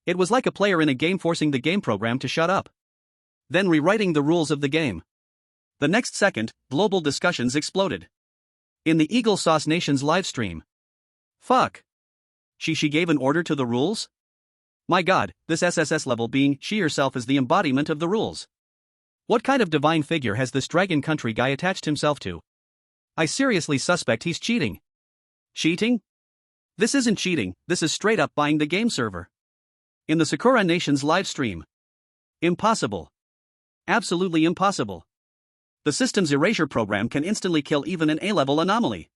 It was like a player in a game forcing the game program to shut up. Then rewriting the rules of the game. The next second, global discussions exploded. In the Eagle Sauce Nation's livestream. Fuck. She gave an order to the rules? My god, this SSS level being, she herself is the embodiment of the rules. What kind of divine figure has this dragon country guy attached himself to? I seriously suspect he's cheating. Cheating? This isn't cheating, this is straight up buying the game server. In the Sakura Nation's live stream. Impossible. Absolutely impossible. The system's erasure program can instantly kill even an A-level anomaly.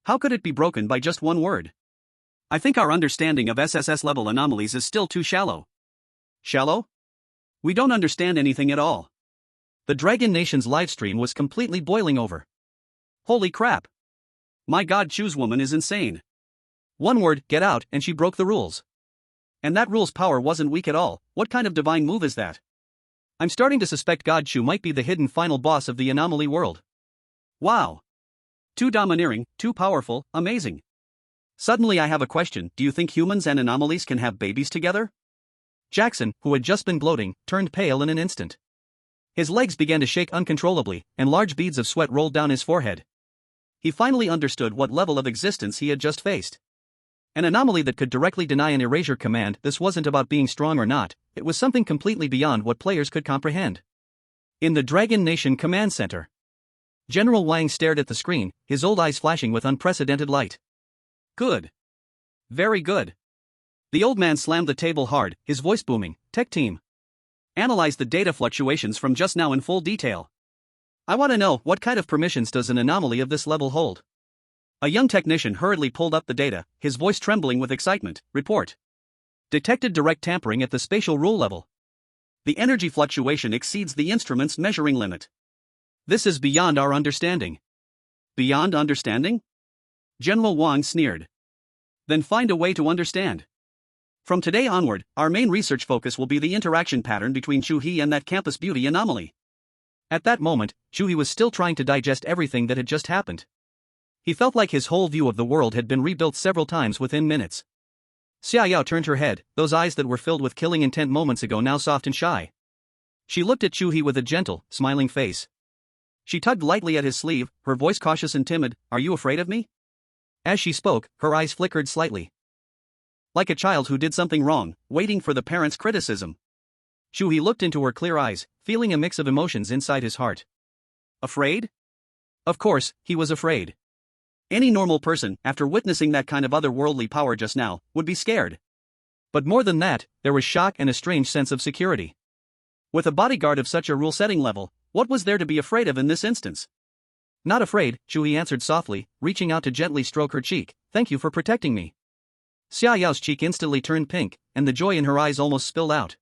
How could it be broken by just one word? I think our understanding of SSS level anomalies is still too shallow. Shallow? We don't understand anything at all. The Dragon Nation's livestream was completely boiling over. Holy crap. My god, Chu's woman is insane. One word, get out, and she broke the rules. And that rule's power wasn't weak at all. What kind of divine move is that? I'm starting to suspect God Chu might be the hidden final boss of the anomaly world. Wow. Too domineering, too powerful, amazing. Suddenly I have a question, do you think humans and anomalies can have babies together? Jackson, who had just been gloating, turned pale in an instant. His legs began to shake uncontrollably, and large beads of sweat rolled down his forehead. He finally understood what level of existence he had just faced. An anomaly that could directly deny an erasure command. This wasn't about being strong or not, it was something completely beyond what players could comprehend. In the Dragon Nation Command Center, General Wang stared at the screen, his old eyes flashing with unprecedented light. Good. Very good. The old man slammed the table hard, his voice booming. Tech team, analyze the data fluctuations from just now in full detail. I want to know, what kind of permissions does an anomaly of this level hold? A young technician hurriedly pulled up the data, his voice trembling with excitement. Report. Detected direct tampering at the spatial rule level. The energy fluctuation exceeds the instrument's measuring limit. This is beyond our understanding. Beyond understanding? General Wang sneered. Then find a way to understand. From today onward, our main research focus will be the interaction pattern between Chu He and that campus beauty anomaly. At that moment, Chu He was still trying to digest everything that had just happened. He felt like his whole view of the world had been rebuilt several times within minutes. Xia Yao turned her head, those eyes that were filled with killing intent moments ago now soft and shy. She looked at Chu He with a gentle, smiling face. She tugged lightly at his sleeve, her voice cautious and timid. Are you afraid of me? As she spoke, her eyes flickered slightly. Like a child who did something wrong, waiting for the parent's criticism. Chu He looked into her clear eyes, feeling a mix of emotions inside his heart. Afraid? Of course, he was afraid. Any normal person, after witnessing that kind of otherworldly power just now, would be scared. But more than that, there was shock and a strange sense of security. With a bodyguard of such a rule-setting level, what was there to be afraid of in this instance? Not afraid, Chu He answered softly, reaching out to gently stroke her cheek. Thank you for protecting me. Xia Yao's cheek instantly turned pink, and the joy in her eyes almost spilled out.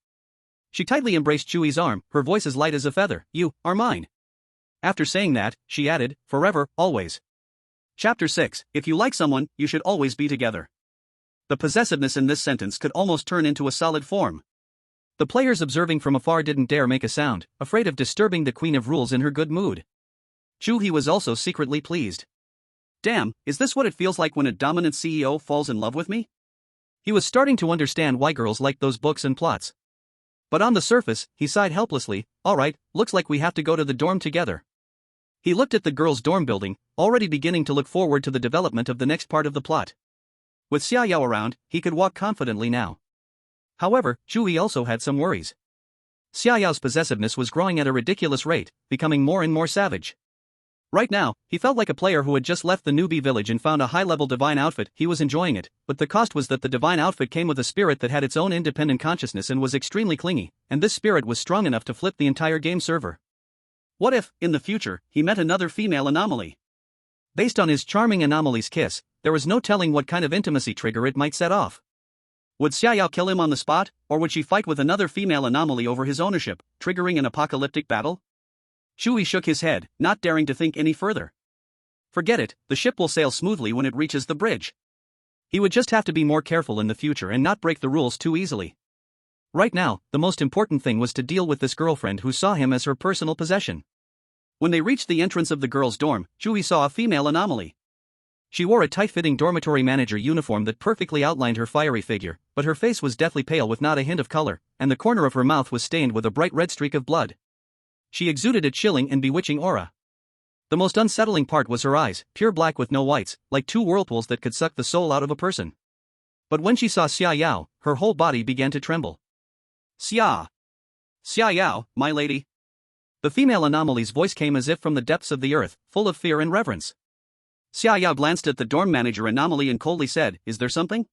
She tightly embraced Chu He's arm, her voice as light as a feather. You are mine. After saying that, she added, forever, always. Chapter 6, If you like someone, you should always be together. The possessiveness in this sentence could almost turn into a solid form. The players observing from afar didn't dare make a sound, afraid of disturbing the Queen of Rules in her good mood. Chu He was also secretly pleased. Damn, is this what it feels like when a dominant CEO falls in love with me? He was starting to understand why girls liked those books and plots. But on the surface, he sighed helplessly. Alright, looks like we have to go to the dorm together. He looked at the girls' dorm building, already beginning to look forward to the development of the next part of the plot. With Xia Yao around, he could walk confidently now. However, Chu He also had some worries. Xia Yao's possessiveness was growing at a ridiculous rate, becoming more and more savage. Right now, he felt like a player who had just left the newbie village and found a high-level divine outfit. He was enjoying it, but the cost was that the divine outfit came with a spirit that had its own independent consciousness and was extremely clingy, and this spirit was strong enough to flip the entire game server. What if, in the future, he met another female anomaly? Based on his charming anomaly's kiss, there was no telling what kind of intimacy trigger it might set off. Would Xia Yao kill him on the spot, or would she fight with another female anomaly over his ownership, triggering an apocalyptic battle? Chu He shook his head, not daring to think any further. Forget it, the ship will sail smoothly when it reaches the bridge. He would just have to be more careful in the future and not break the rules too easily. Right now, the most important thing was to deal with this girlfriend who saw him as her personal possession. When they reached the entrance of the girls' dorm, Chu He saw a female anomaly. She wore a tight-fitting dormitory manager uniform that perfectly outlined her fiery figure, but her face was deathly pale with not a hint of color, and the corner of her mouth was stained with a bright red streak of blood. She exuded a chilling and bewitching aura. The most unsettling part was her eyes, pure black with no whites, like two whirlpools that could suck the soul out of a person. But when she saw Xia Yao, her whole body began to tremble. Xia Yao, my lady. The female anomaly's voice came as if from the depths of the earth, full of fear and reverence. Xia Yao glanced at the dorm manager anomaly and coldly said, "Is there something?"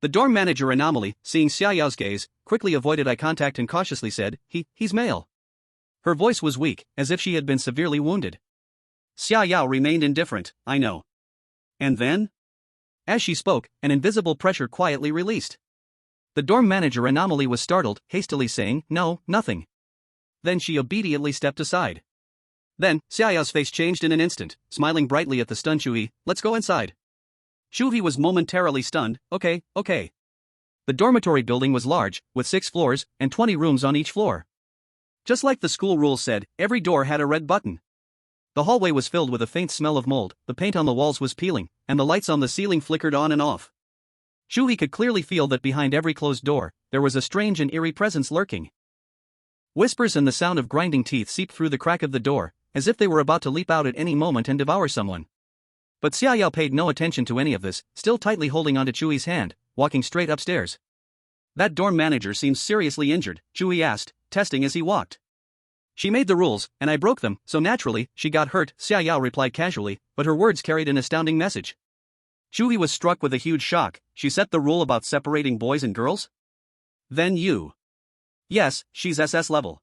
The dorm manager anomaly, seeing Xia Yao's gaze, quickly avoided eye contact and cautiously said, He's male." Her voice was weak, as if she had been severely wounded. Xia Yao remained indifferent. "I know." And then? As she spoke, an invisible pressure quietly released. The dorm manager anomaly was startled, hastily saying, "No, nothing." Then she obediently stepped aside. Then, Xia Yao's face changed in an instant, smiling brightly at the stunned Chu He. "Let's go inside." Chu He was momentarily stunned. Okay. The dormitory building was large, with 6 floors, and 20 rooms on each floor. Just like the school rules said, every door had a red button. The hallway was filled with a faint smell of mold, the paint on the walls was peeling, and the lights on the ceiling flickered on and off. Chu He could clearly feel that behind every closed door, there was a strange and eerie presence lurking. Whispers and the sound of grinding teeth seeped through the crack of the door, as if they were about to leap out at any moment and devour someone. But Xia Yao paid no attention to any of this, still tightly holding onto Chu He's hand, walking straight upstairs. "That dorm manager seems seriously injured," Chu He asked, testing as he walked. "She made the rules, and I broke them, so naturally, she got hurt," Xia Yao replied casually, but her words carried an astounding message. Chu He was struck with a huge shock. She set the rule about separating boys and girls? Then you. Yes, she's SS level.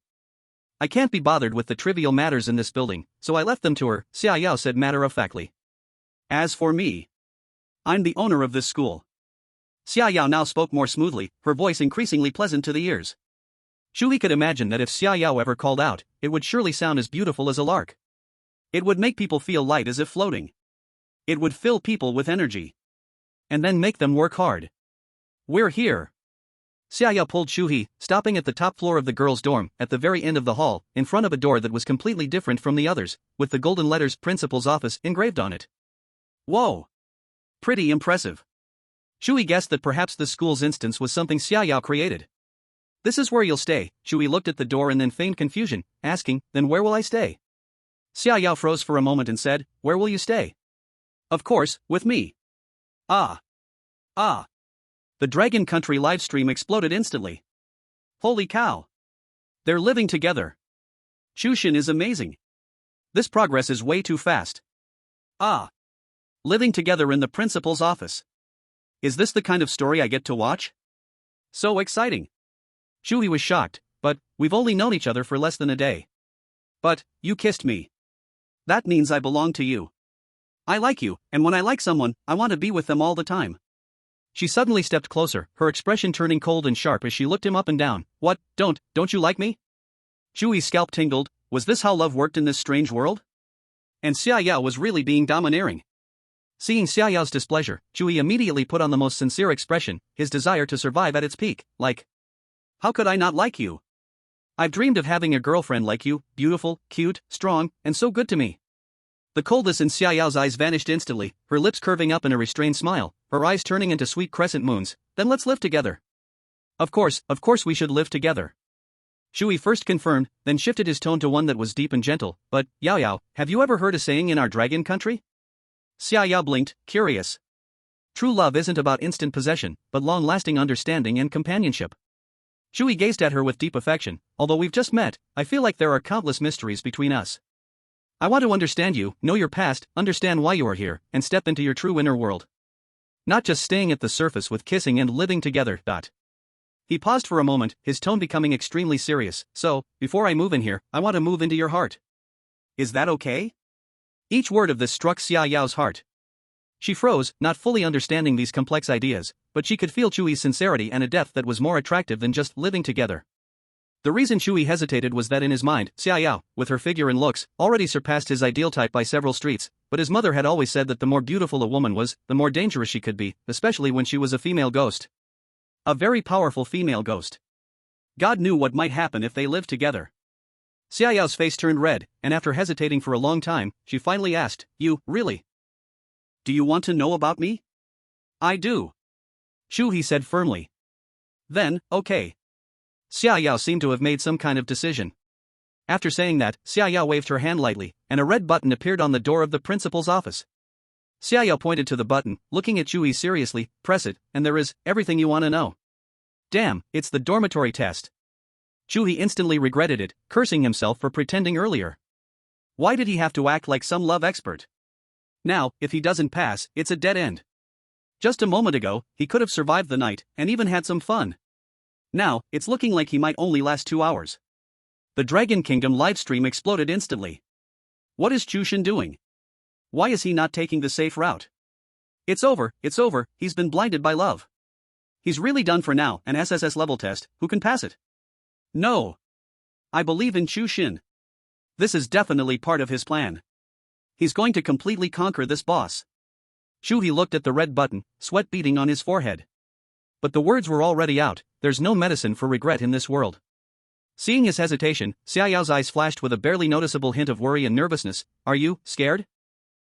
I can't be bothered with the trivial matters in this building, so I left them to her, Xia Yao said matter-of-factly. As for me, I'm the owner of this school. Xia Yao now spoke more smoothly, her voice increasingly pleasant to the ears. Chu He could imagine that if Xia Yao ever called out, it would surely sound as beautiful as a lark. It would make people feel light as if floating. It would fill people with energy. And then make them work hard. "We're here." Xia Yao pulled Chu He, stopping at the top floor of the girls' dorm, at the very end of the hall, in front of a door that was completely different from the others, with the golden letters "Principal's Office" engraved on it. Whoa! Pretty impressive. Chu He guessed that perhaps the school's instance was something Xia Yao created. "This is where you'll stay." Chu He looked at the door and then feigned confusion, asking, "Then where will I stay?" Xia Yao froze for a moment and said, "Where will you stay?" "Of course, with me." Ah. The Dragon Country livestream exploded instantly. Holy cow! They're living together. Chushin is amazing. This progress is way too fast. Living together in the principal's office. Is this the kind of story I get to watch? So exciting. Chu He was shocked, but we've only known each other for less than a day. But you kissed me. That means I belong to you. I like you, and when I like someone, I want to be with them all the time. She suddenly stepped closer, her expression turning cold and sharp as she looked him up and down. What, don't you like me? Chu He's scalp tingled. Was this how love worked in this strange world? And Xia Yao was really being domineering. Seeing Xia Yao's displeasure, Chu He immediately put on the most sincere expression, his desire to survive at its peak, like, "How could I not like you? I've dreamed of having a girlfriend like you, beautiful, cute, strong, and so good to me." The coldness in Xia Yao's eyes vanished instantly, her lips curving up in a restrained smile, her eyes turning into sweet crescent moons. "Then let's live together." Of course we should live together." Chu He first confirmed, then shifted his tone to one that was deep and gentle. "But, Yao, have you ever heard a saying in our dragon country?" Xia Yao blinked, curious. True love isn't about instant possession, but long-lasting understanding and companionship. Chu He gazed at her with deep affection. "Although we've just met, I feel like there are countless mysteries between us. I want to understand you, know your past, understand why you are here, and step into your true inner world. Not just staying at the surface with kissing and living together. He paused for a moment, his tone becoming extremely serious. "So, before I move in here, I want to move into your heart. Is that okay?" Each word of this struck Xia Yao's heart. She froze, not fully understanding these complex ideas, but she could feel Chu He's sincerity and a depth that was more attractive than just living together. The reason Chu He hesitated was that in his mind, Xia Yao, with her figure and looks, already surpassed his ideal type by several streets, but his mother had always said that the more beautiful a woman was, the more dangerous she could be, especially when she was a female ghost. A very powerful female ghost. God knew what might happen if they lived together. Xia Yao's face turned red, and after hesitating for a long time, she finally asked, "You, really? Do you want to know about me?" "I do." Chu He said firmly. "Then, okay." Xia Yao seemed to have made some kind of decision. After saying that, Xia Yao waved her hand lightly, and a red button appeared on the door of the principal's office. Xiaoyao pointed to the button, looking at Chu He seriously. Press it, and there is everything you want to know. Damn, it's the dormitory test. Chu He instantly regretted it, cursing himself for pretending earlier. Why did he have to act like some love expert? Now, if he doesn't pass, it's a dead end. Just a moment ago, he could have survived the night, and even had some fun. Now, it's looking like he might only last 2 hours. The Dragon Kingdom livestream exploded instantly. What is Chu Shen doing? Why is he not taking the safe route? It's over, he's been blinded by love. He's really done for now. An SSS level test, who can pass it? No. I believe in Chu Shen. This is definitely part of his plan. He's going to completely conquer this boss. Chu He looked at the red button, sweat beading on his forehead. But the words were already out, there's no medicine for regret in this world. Seeing his hesitation, Xiaoyao's eyes flashed with a barely noticeable hint of worry and nervousness. Are you scared?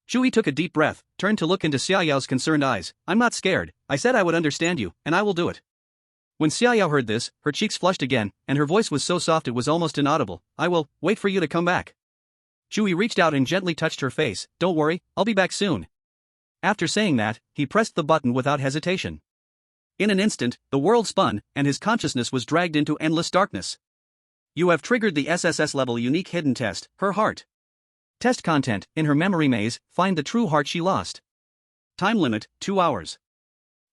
Chu He took a deep breath, turned to look into Xiaoyao's concerned eyes. I'm not scared, I said I would understand you, and I will do it. When Xiaoyao heard this, her cheeks flushed again, and her voice was so soft it was almost inaudible. I will wait for you to come back. Chu He reached out and gently touched her face. Don't worry, I'll be back soon. After saying that, he pressed the button without hesitation. In an instant, the world spun, and his consciousness was dragged into endless darkness. You have triggered the SSS level unique hidden test, her heart. Test content, in her memory maze, find the true heart she lost. Time limit, 2 hours.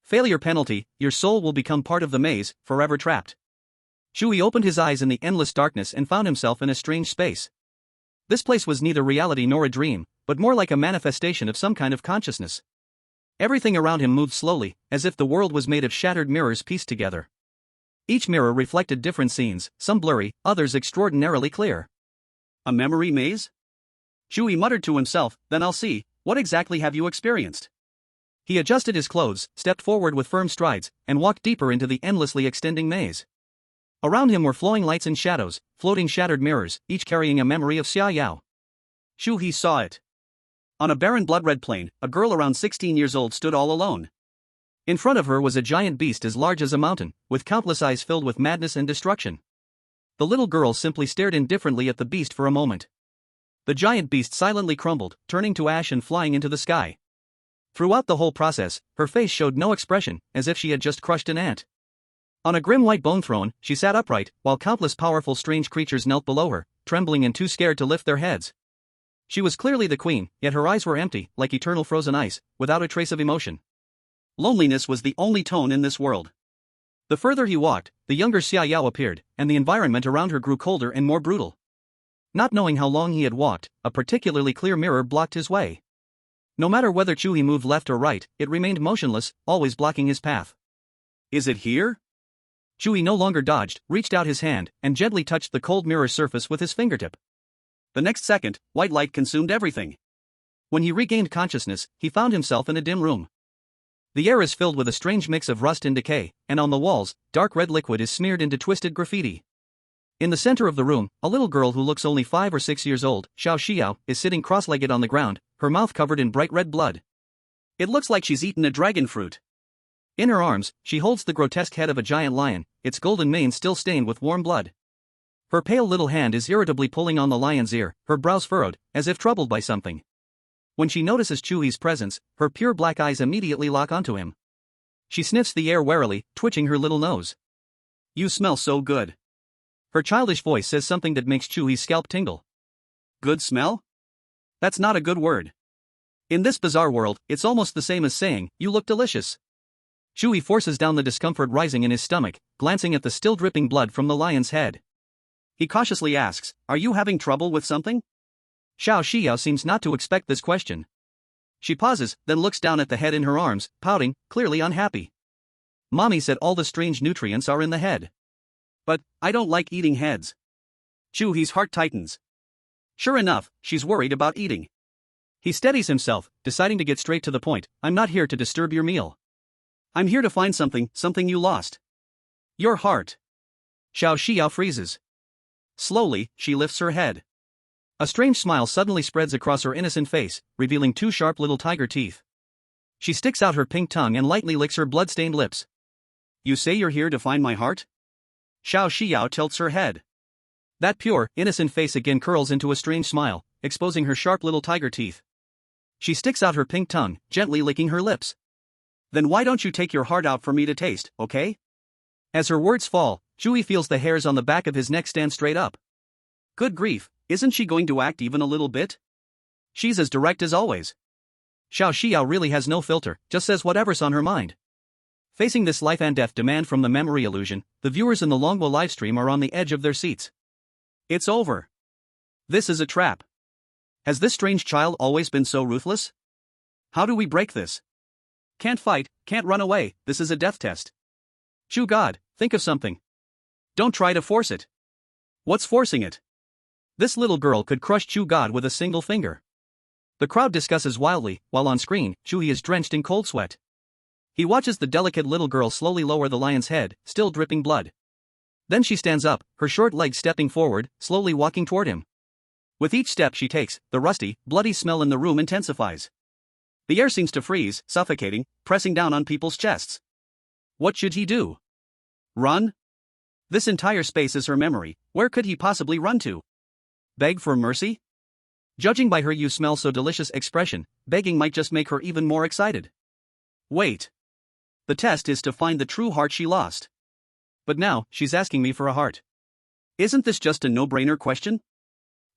Failure penalty, your soul will become part of the maze, forever trapped. Chu He opened his eyes in the endless darkness and found himself in a strange space. This place was neither reality nor a dream, but more like a manifestation of some kind of consciousness. Everything around him moved slowly, as if the world was made of shattered mirrors pieced together. Each mirror reflected different scenes, some blurry, others extraordinarily clear. A memory maze? Chu He muttered to himself, then I'll see, what exactly have you experienced? He adjusted his clothes, stepped forward with firm strides, and walked deeper into the endlessly extending maze. Around him were flowing lights and shadows, floating shattered mirrors, each carrying a memory of Xiaoyao. Chu He saw it. On a barren blood-red plain, a girl around 16 years old stood all alone. In front of her was a giant beast as large as a mountain, with countless eyes filled with madness and destruction. The little girl simply stared indifferently at the beast for a moment. The giant beast silently crumbled, turning to ash and flying into the sky. Throughout the whole process, her face showed no expression, as if she had just crushed an ant. On a grim white bone throne, she sat upright, while countless powerful strange creatures knelt below her, trembling and too scared to lift their heads. She was clearly the queen, yet her eyes were empty, like eternal frozen ice, without a trace of emotion. Loneliness was the only tone in this world. The further he walked, the younger Xiaoyao appeared, and the environment around her grew colder and more brutal. Not knowing how long he had walked, a particularly clear mirror blocked his way. No matter whether Chu He moved left or right, it remained motionless, always blocking his path. Is it here? Chu He no longer dodged, reached out his hand, and gently touched the cold mirror surface with his fingertip. The next second, white light consumed everything. When he regained consciousness, he found himself in a dim room. The air is filled with a strange mix of rust and decay, and on the walls, dark red liquid is smeared into twisted graffiti. In the center of the room, a little girl who looks only 5 or 6 years old, Xiao Xiao, is sitting cross-legged on the ground, her mouth covered in bright red blood. It looks like she's eaten a dragon fruit. In her arms, she holds the grotesque head of a giant lion, its golden mane still stained with warm blood. Her pale little hand is irritably pulling on the lion's ear, her brows furrowed, as if troubled by something. When she notices Chu He's presence, her pure black eyes immediately lock onto him. She sniffs the air warily, twitching her little nose. You smell so good. Her childish voice says something that makes Chu He's scalp tingle. Good smell? That's not a good word. In this bizarre world, it's almost the same as saying, you look delicious. Chu He forces down the discomfort rising in his stomach, glancing at the still dripping blood from the lion's head. He cautiously asks, are you having trouble with something? Xiao Xiao seems not to expect this question. She pauses, then looks down at the head in her arms, pouting, clearly unhappy. Mommy said all the strange nutrients are in the head. But, I don't like eating heads. Chu He's heart tightens. Sure enough, she's worried about eating. He steadies himself, deciding to get straight to the point. I'm not here to disturb your meal. I'm here to find something you lost. Your heart. Xiao Xiao freezes. Slowly, she lifts her head. A strange smile suddenly spreads across her innocent face, revealing 2 sharp little tiger teeth. She sticks out her pink tongue and lightly licks her blood-stained lips. You say you're here to find my heart? Xiao Xiao tilts her head. That pure, innocent face again curls into a strange smile, exposing her sharp little tiger teeth. She sticks out her pink tongue, gently licking her lips. Then why don't you take your heart out for me to taste, okay? As her words fall, Chu He feels the hairs on the back of his neck stand straight up. Good grief, isn't she going to act even a little bit? She's as direct as always. Xiao Xiao really has no filter, just says whatever's on her mind. Facing this life and death demand from the memory illusion, the viewers in the Longwo livestream are on the edge of their seats. It's over. This is a trap. Has this strange child always been so ruthless? How do we break this? Can't fight, can't run away, this is a death test. Chu God, think of something. Don't try to force it. What's forcing it? This little girl could crush Chu God with a single finger. The crowd discusses wildly, while on screen, Chu He is drenched in cold sweat. He watches the delicate little girl slowly lower the lion's head, still dripping blood. Then she stands up, her short legs stepping forward, slowly walking toward him. With each step she takes, the rusty, bloody smell in the room intensifies. The air seems to freeze, suffocating, pressing down on people's chests. What should he do? Run? This entire space is her memory, where could he possibly run to? Beg for mercy? Judging by her "you smell so delicious" expression, begging might just make her even more excited. Wait. The test is to find the true heart she lost. But now, she's asking me for a heart. Isn't this just a no-brainer question?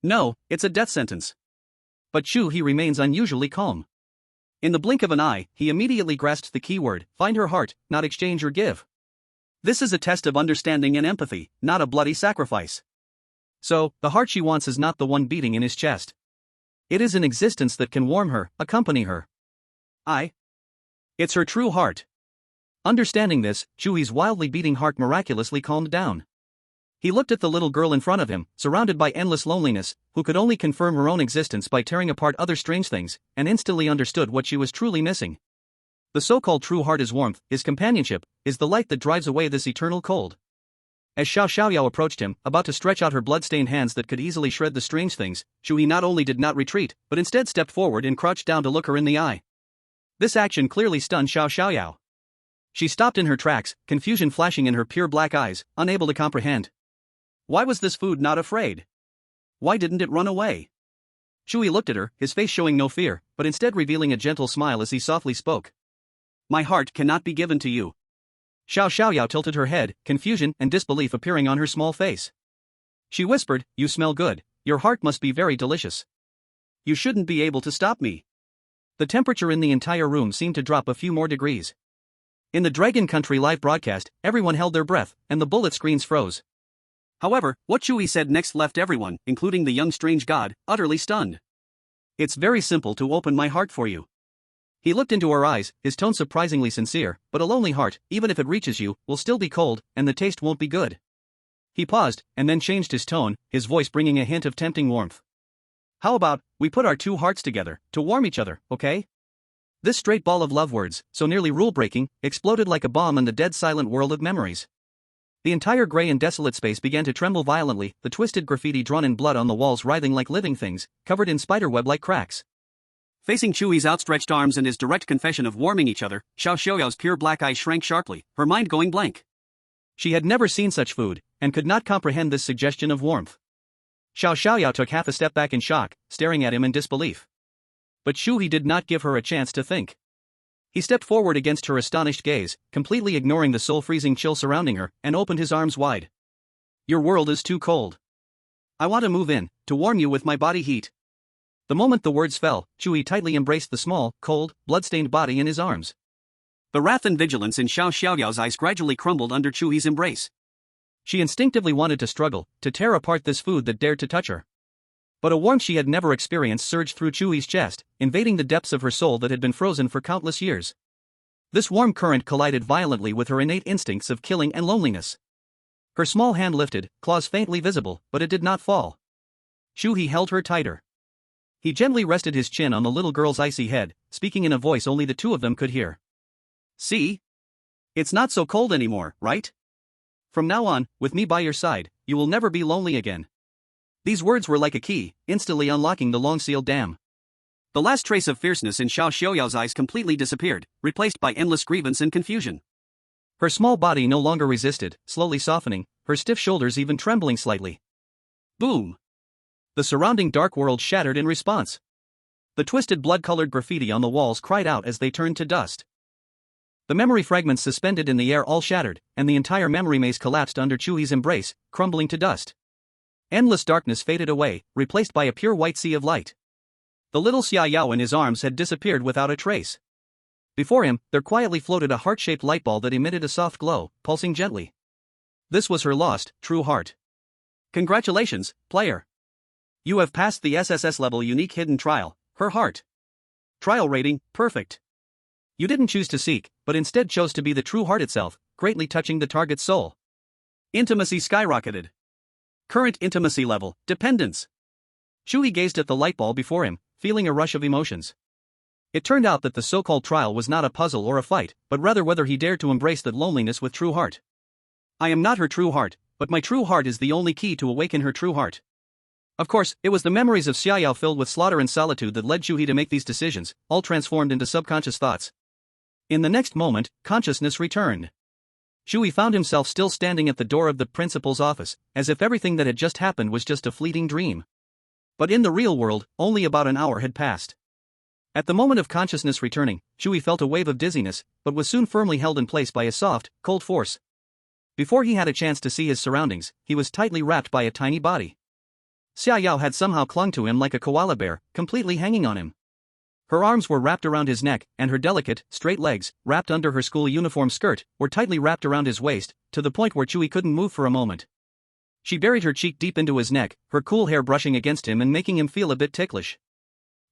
No, it's a death sentence. But Chu He remains unusually calm. In the blink of an eye, he immediately grasps the keyword, find her heart, not exchange or give. This is a test of understanding and empathy, not a bloody sacrifice. So, the heart she wants is not the one beating in his chest. It is an existence that can warm her, accompany her. It's her true heart. Understanding this, Chu He's wildly beating heart miraculously calmed down. He looked at the little girl in front of him, surrounded by endless loneliness, who could only confirm her own existence by tearing apart other strange things, and instantly understood what she was truly missing. The so-called true heart is warmth, is companionship, is the light that drives away this eternal cold. As Xiao Xiaoyao approached him, about to stretch out her blood-stained hands that could easily shred the strange things, Chu He not only did not retreat, but instead stepped forward and crouched down to look her in the eye. This action clearly stunned Xiao Xiaoyao. She stopped in her tracks, confusion flashing in her pure black eyes, unable to comprehend. Why was this food not afraid? Why didn't it run away? Chu He looked at her, his face showing no fear, but instead revealing a gentle smile as he softly spoke. My heart cannot be given to you. Xiao Xiaoyao tilted her head, confusion and disbelief appearing on her small face. She whispered, you smell good, your heart must be very delicious. You shouldn't be able to stop me. The temperature in the entire room seemed to drop a few more degrees. In the Dragon Country live broadcast, everyone held their breath, and the bullet screens froze. However, what Chu He said next left everyone, including the young strange god, utterly stunned. It's very simple to open my heart for you. He looked into her eyes, his tone surprisingly sincere, but a lonely heart, even if it reaches you, will still be cold, and the taste won't be good. He paused, and then changed his tone, his voice bringing a hint of tempting warmth. How about, we put our two hearts together, to warm each other, okay? This straight ball of love words, so nearly rule-breaking, exploded like a bomb in the dead silent world of memories. The entire grey and desolate space began to tremble violently, the twisted graffiti drawn in blood on the walls writhing like living things, covered in spiderweb-like cracks. Facing Chu He's outstretched arms and his direct confession of warming each other, Xiao Xiaoyao's pure black eyes shrank sharply, her mind going blank. She had never seen such food, and could not comprehend this suggestion of warmth. Xiao Xiaoyao took half a step back in shock, staring at him in disbelief. But Chu He did not give her a chance to think. He stepped forward against her astonished gaze, completely ignoring the soul-freezing chill surrounding her, and opened his arms wide. Your world is too cold. I want to move in, to warm you with my body heat. The moment the words fell, Chu He tightly embraced the small, cold, blood-stained body in his arms. The wrath and vigilance in Xiao Xiaoyao's eyes gradually crumbled under Chu He's embrace. She instinctively wanted to struggle, to tear apart this food that dared to touch her. But a warmth she had never experienced surged through Chu He's chest, invading the depths of her soul that had been frozen for countless years. This warm current collided violently with her innate instincts of killing and loneliness. Her small hand lifted, claws faintly visible, but it did not fall. Chu He held her tighter. He gently rested his chin on the little girl's icy head, speaking in a voice only the two of them could hear. See? It's not so cold anymore, right? From now on, with me by your side, you will never be lonely again. These words were like a key, instantly unlocking the long-sealed dam. The last trace of fierceness in Xiao Xiaoyao's eyes completely disappeared, replaced by endless grievance and confusion. Her small body no longer resisted, slowly softening, her stiff shoulders even trembling slightly. Boom! The surrounding dark world shattered in response. The twisted blood-colored graffiti on the walls cried out as they turned to dust. The memory fragments suspended in the air all shattered, and the entire memory maze collapsed under Chu He's embrace, crumbling to dust. Endless darkness faded away, replaced by a pure white sea of light. The little Xia Yao in his arms had disappeared without a trace. Before him, there quietly floated a heart-shaped light ball that emitted a soft glow, pulsing gently. This was her lost, true heart. Congratulations, player. You have passed the SSS level unique hidden trial, her heart. Trial rating, perfect. You didn't choose to seek, but instead chose to be the true heart itself, greatly touching the target's soul. Intimacy skyrocketed. Current intimacy level, dependence. Chu He gazed at the light ball before him, feeling a rush of emotions. It turned out that the so-called trial was not a puzzle or a fight, but rather whether he dared to embrace that loneliness with true heart. I am not her true heart, but my true heart is the only key to awaken her true heart. Of course, it was the memories of Xia Yao filled with slaughter and solitude that led Chu He to make these decisions, all transformed into subconscious thoughts. In the next moment, consciousness returned. Chu He found himself still standing at the door of the principal's office, as if everything that had just happened was just a fleeting dream. But in the real world, only about an hour had passed. At the moment of consciousness returning, Chu He felt a wave of dizziness, but was soon firmly held in place by a soft, cold force. Before he had a chance to see his surroundings, he was tightly wrapped by a tiny body. Xia Yao had somehow clung to him like a koala bear, completely hanging on him. Her arms were wrapped around his neck, and her delicate, straight legs, wrapped under her school uniform skirt, were tightly wrapped around his waist, to the point where Chu He couldn't move for a moment. She buried her cheek deep into his neck, her cool hair brushing against him and making him feel a bit ticklish.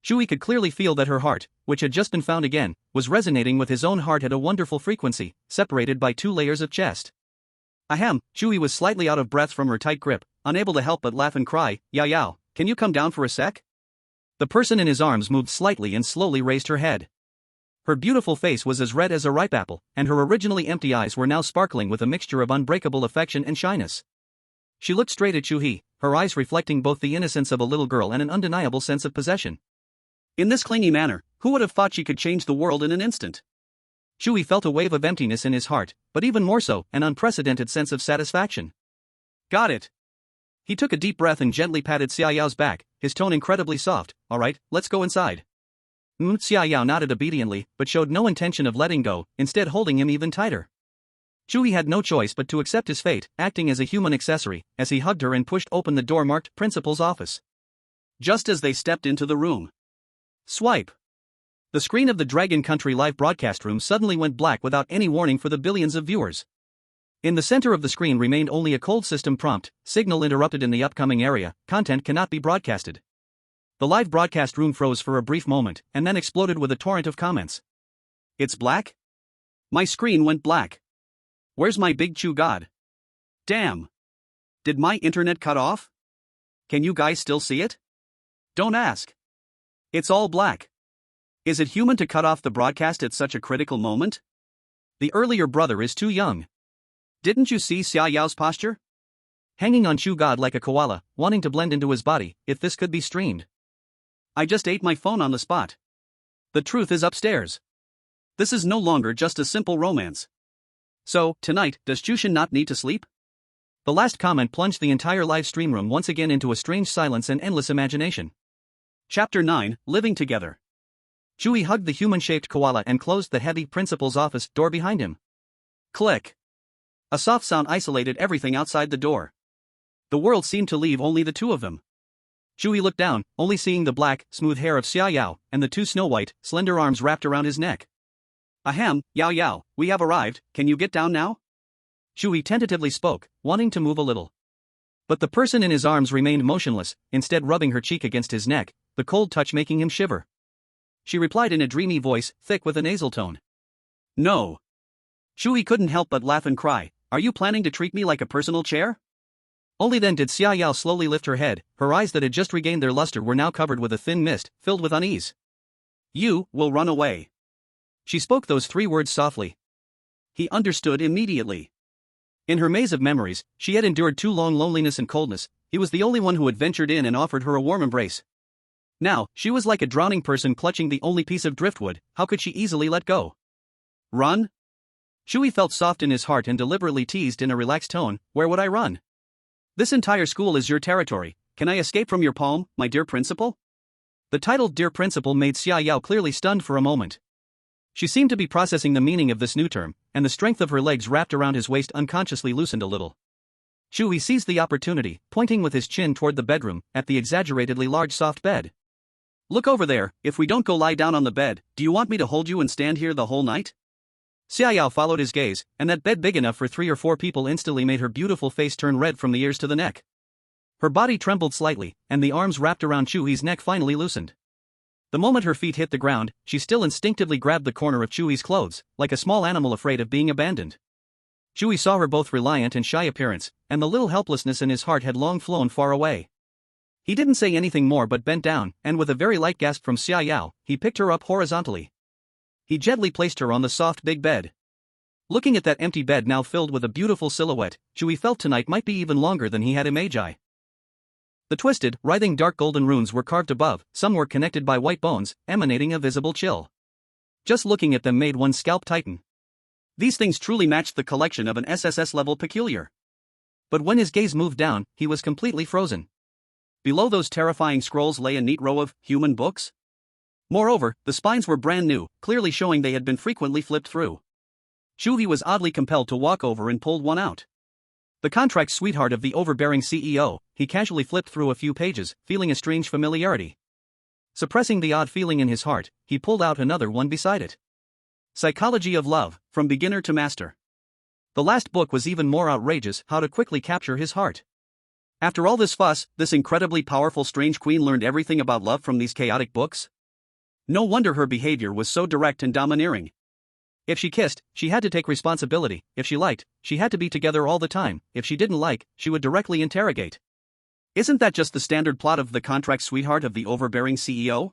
Chu He could clearly feel that her heart, which had just been found again, was resonating with his own heart at a wonderful frequency, separated by 2 layers of chest. Ahem, Chu He was slightly out of breath from her tight grip, unable to help but laugh and cry, Yao Yao, can you come down for a sec? The person in his arms moved slightly and slowly raised her head. Her beautiful face was as red as a ripe apple, and her originally empty eyes were now sparkling with a mixture of unbreakable affection and shyness. She looked straight at Chu He, her eyes reflecting both the innocence of a little girl and an undeniable sense of possession. In this clingy manner, who would have thought she could change the world in an instant? Chu He felt a wave of emptiness in his heart, but even more so, an unprecedented sense of satisfaction. Got it. He took a deep breath and gently patted Xia Yao's back, his tone incredibly soft. Alright, let's go inside. Xia Yao nodded obediently, but showed no intention of letting go, instead holding him even tighter. Chu He had no choice but to accept his fate, acting as a human accessory, as he hugged her and pushed open the door marked Principal's Office. Just as they stepped into the room. Swipe. The screen of the Dragon Country live broadcast room suddenly went black without any warning for the billions of viewers. In the center of the screen remained only a cold system prompt, signal interrupted in the upcoming area, content cannot be broadcasted. The live broadcast room froze for a brief moment, and then exploded with a torrent of comments. It's black? My screen went black. Where's my big Chu God? Damn. Did my internet cut off? Can you guys still see it? Don't ask. It's all black. Is it human to cut off the broadcast at such a critical moment? The earlier brother is too young. Didn't you see Xia Yao's posture? Hanging on Chu God like a koala, wanting to blend into his body, if this could be streamed. I just ate my phone on the spot. The truth is upstairs. This is no longer just a simple romance. So, tonight, does Chushin not need to sleep? The last comment plunged the entire live stream room once again into a strange silence and endless imagination. Chapter 9, Living Together. Chu He hugged the human-shaped koala and closed the heavy principal's office door behind him. Click. A soft sound isolated everything outside the door. The world seemed to leave only the two of them. Chu He looked down, only seeing the black, smooth hair of Xia Yao, and the 2 snow-white, slender arms wrapped around his neck. Ahem, Yao Yao, we have arrived, can you get down now? Chu He tentatively spoke, wanting to move a little. But the person in his arms remained motionless, instead rubbing her cheek against his neck, the cold touch making him shiver. She replied in a dreamy voice, thick with a nasal tone. No. Chu He couldn't help but laugh and cry, are you planning to treat me like a personal chair? Only then did Xia Yao slowly lift her head, her eyes that had just regained their luster were now covered with a thin mist, filled with unease. You will run away. She spoke those 3 words softly. He understood immediately. In her maze of memories, she had endured too long loneliness and coldness, he was the only one who had ventured in and offered her a warm embrace. Now, she was like a drowning person clutching the only piece of driftwood, how could she easily let go? Run? Chu He felt soft in his heart and deliberately teased in a relaxed tone, where would I run? This entire school is your territory, can I escape from your palm, my dear principal? The titled Dear Principal made Xia Yao clearly stunned for a moment. She seemed to be processing the meaning of this new term, and the strength of her legs wrapped around his waist unconsciously loosened a little. Chu He seized the opportunity, pointing with his chin toward the bedroom, at the exaggeratedly large soft bed. Look over there, if we don't go lie down on the bed, do you want me to hold you and stand here the whole night? Xia Yao followed his gaze, and that bed big enough for 3 or 4 people instantly made her beautiful face turn red from the ears to the neck. Her body trembled slightly, and the arms wrapped around Chu He's neck finally loosened. The moment her feet hit the ground, she still instinctively grabbed the corner of Chu He's clothes, like a small animal afraid of being abandoned. Chu He saw her both reliant and shy appearance, and the little helplessness in his heart had long flown far away. He didn't say anything more but bent down, and with a very light gasp from Xia Yao, he picked her up horizontally. He gently placed her on the soft big bed. Looking at that empty bed now filled with a beautiful silhouette, Chu He felt tonight might be even longer than he had imagined. The twisted, writhing dark golden runes were carved above, some were connected by white bones, emanating a visible chill. Just looking at them made one's scalp tighten. These things truly matched the collection of an SSS-level peculiar. But when his gaze moved down, he was completely frozen. Below those terrifying scrolls lay a neat row of human books. Moreover, the spines were brand new, clearly showing they had been frequently flipped through. Chu He was oddly compelled to walk over and pulled one out. The contract sweetheart of the overbearing CEO, he casually flipped through a few pages, feeling a strange familiarity. Suppressing the odd feeling in his heart, he pulled out another one beside it. Psychology of Love, From Beginner to Master. The last book was even more outrageous, how to quickly capture his heart. After all this fuss, this incredibly powerful strange queen learned everything about love from these chaotic books? No wonder her behavior was so direct and domineering. If she kissed, she had to take responsibility. If she liked, she had to be together all the time. If she didn't like, she would directly interrogate. Isn't that just the standard plot of the contract sweetheart of the overbearing CEO?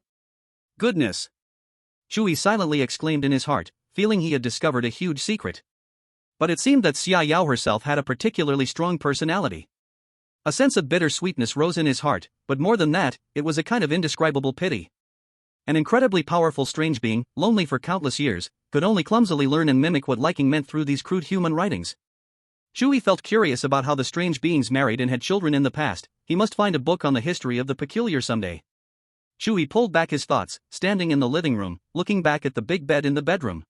Goodness! Chu He silently exclaimed in his heart, feeling he had discovered a huge secret. But it seemed that Xia Yao herself had a particularly strong personality. A sense of bitter sweetness rose in his heart, but more than that, it was a kind of indescribable pity. An incredibly powerful strange being, lonely for countless years, could only clumsily learn and mimic what liking meant through these crude human writings. Chu He felt curious about how the strange beings married and had children in the past. He must find a book on the history of the peculiar someday. Chu He pulled back his thoughts, standing in the living room, looking back at the big bed in the bedroom.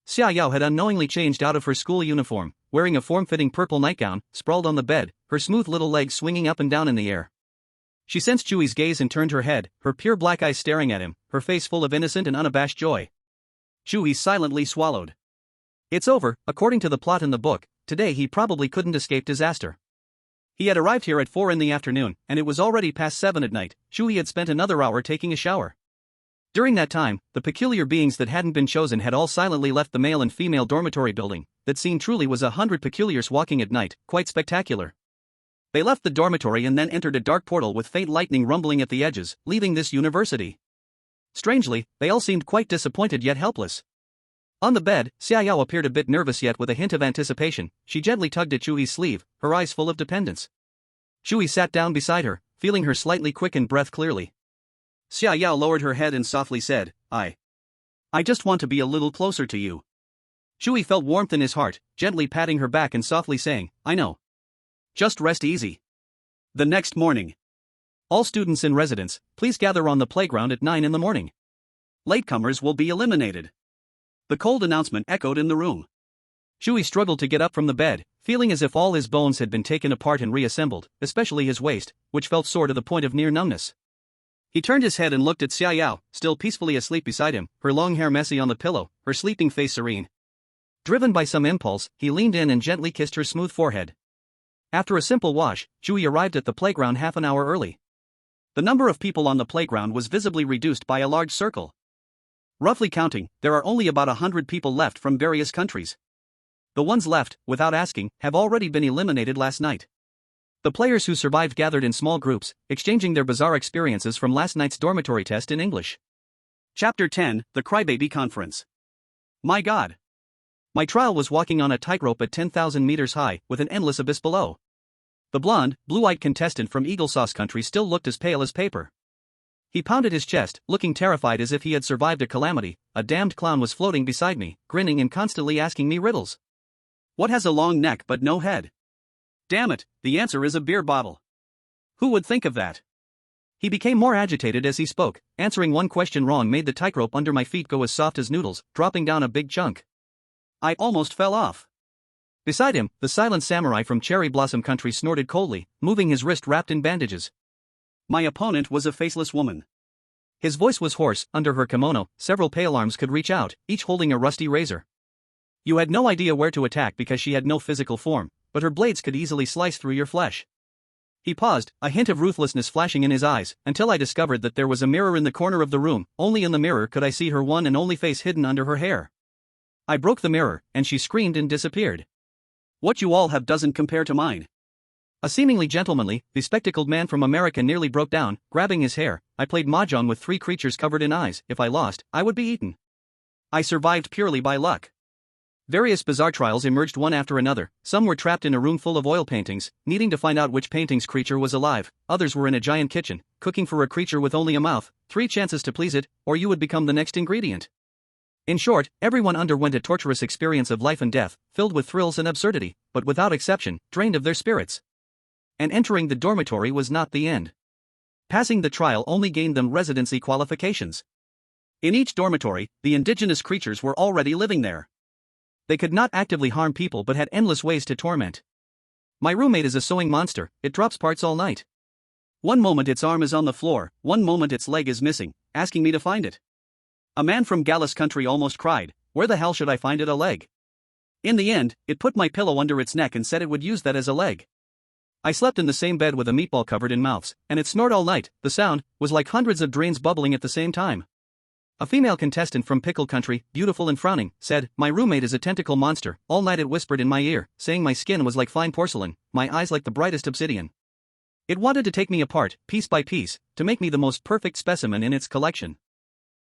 Xia Yao had unknowingly changed out of her school uniform, wearing a form-fitting purple nightgown, sprawled on the bed, her smooth little legs swinging up and down in the air. She sensed Chu He's gaze and turned her head, her pure black eyes staring at him, her face full of innocent and unabashed joy. Chu He silently swallowed. It's over, according to the plot in the book. Today he probably couldn't escape disaster. He had arrived here at 4 in the afternoon, and it was already past 7 at night. Chu He had spent another hour taking a shower. During that time, the peculiar beings that hadn't been chosen had all silently left the male and female dormitory building. That scene truly was 100 peculiars walking at night, quite spectacular. They left the dormitory and then entered a dark portal with faint lightning rumbling at the edges, leaving this university. Strangely, they all seemed quite disappointed yet helpless. On the bed, Xia Yao appeared a bit nervous yet with a hint of anticipation. She gently tugged at Chu He's sleeve, her eyes full of dependence. Chu He sat down beside her, feeling her slightly quickened breath clearly. Xia Yao lowered her head and softly said, I just want to be a little closer to you. Chu He felt warmth in his heart, gently patting her back and softly saying, I know. Just rest easy. The next morning. All students in residence, please gather on the playground at 9 in the morning. Latecomers will be eliminated. The cold announcement echoed in the room. Chu He struggled to get up from the bed, feeling as if all his bones had been taken apart and reassembled, especially his waist, which felt sore to the point of near numbness. He turned his head and looked at Xia Yao, still peacefully asleep beside him, her long hair messy on the pillow, her sleeping face serene. Driven by some impulse, he leaned in and gently kissed her smooth forehead. After a simple wash, Chu He arrived at the playground half an hour early. The number of people on the playground was visibly reduced by a large circle. Roughly counting, there are only about 100 people left from various countries. The ones left, without asking, have already been eliminated last night. The players who survived gathered in small groups, exchanging their bizarre experiences from last night's dormitory test in English. Chapter 10, The Crybaby Conference. My God! My trial was walking on a tightrope at 10,000 meters high, with an endless abyss below. The blonde, blue-eyed contestant from Eagle Sauce Country still looked as pale as paper. He pounded his chest, looking terrified as if he had survived a calamity. A damned clown was floating beside me, grinning and constantly asking me riddles. What has a long neck but no head? Damn it, the answer is a beer bottle. Who would think of that? He became more agitated as he spoke. Answering one question wrong made the tightrope under my feet go as soft as noodles, dropping down a big chunk. I almost fell off. Beside him, the silent samurai from Cherry Blossom Country snorted coldly, moving his wrist wrapped in bandages. My opponent was a faceless woman. His voice was hoarse. Under her kimono, several pale arms could reach out, each holding a rusty razor. You had no idea where to attack because she had no physical form, but her blades could easily slice through your flesh. He paused, a hint of ruthlessness flashing in his eyes, until I discovered that there was a mirror in the corner of the room. Only in the mirror could I see her one and only face hidden under her hair. I broke the mirror, and she screamed and disappeared. What you all have doesn't compare to mine. A seemingly gentlemanly, bespectacled man from America nearly broke down, grabbing his hair. I played mahjong with 3 creatures covered in eyes. If I lost, I would be eaten. I survived purely by luck. Various bizarre trials emerged one after another. Some were trapped in a room full of oil paintings, needing to find out which painting's creature was alive. Others were in a giant kitchen, cooking for a creature with only a mouth, 3 chances to please it, or you would become the next ingredient. In short, everyone underwent a torturous experience of life and death, filled with thrills and absurdity, but without exception, drained of their spirits. And entering the dormitory was not the end. Passing the trial only gained them residency qualifications. In each dormitory, the indigenous creatures were already living there. They could not actively harm people but had endless ways to torment. My roommate is a sewing monster. It drops parts all night. One moment its arm is on the floor, one moment its leg is missing, asking me to find it. A man from Gallus country almost cried, "Where the hell should I find it a leg?" In the end, it put my pillow under its neck and said it would use that as a leg. I slept in the same bed with a meatball covered in mouths, and it snored all night. The sound was like hundreds of drains bubbling at the same time. A female contestant from Pickle Country, beautiful and frowning, said, "My roommate is a tentacle monster." All night it whispered in my ear, saying my skin was like fine porcelain, my eyes like the brightest obsidian. It wanted to take me apart, piece by piece, to make me the most perfect specimen in its collection.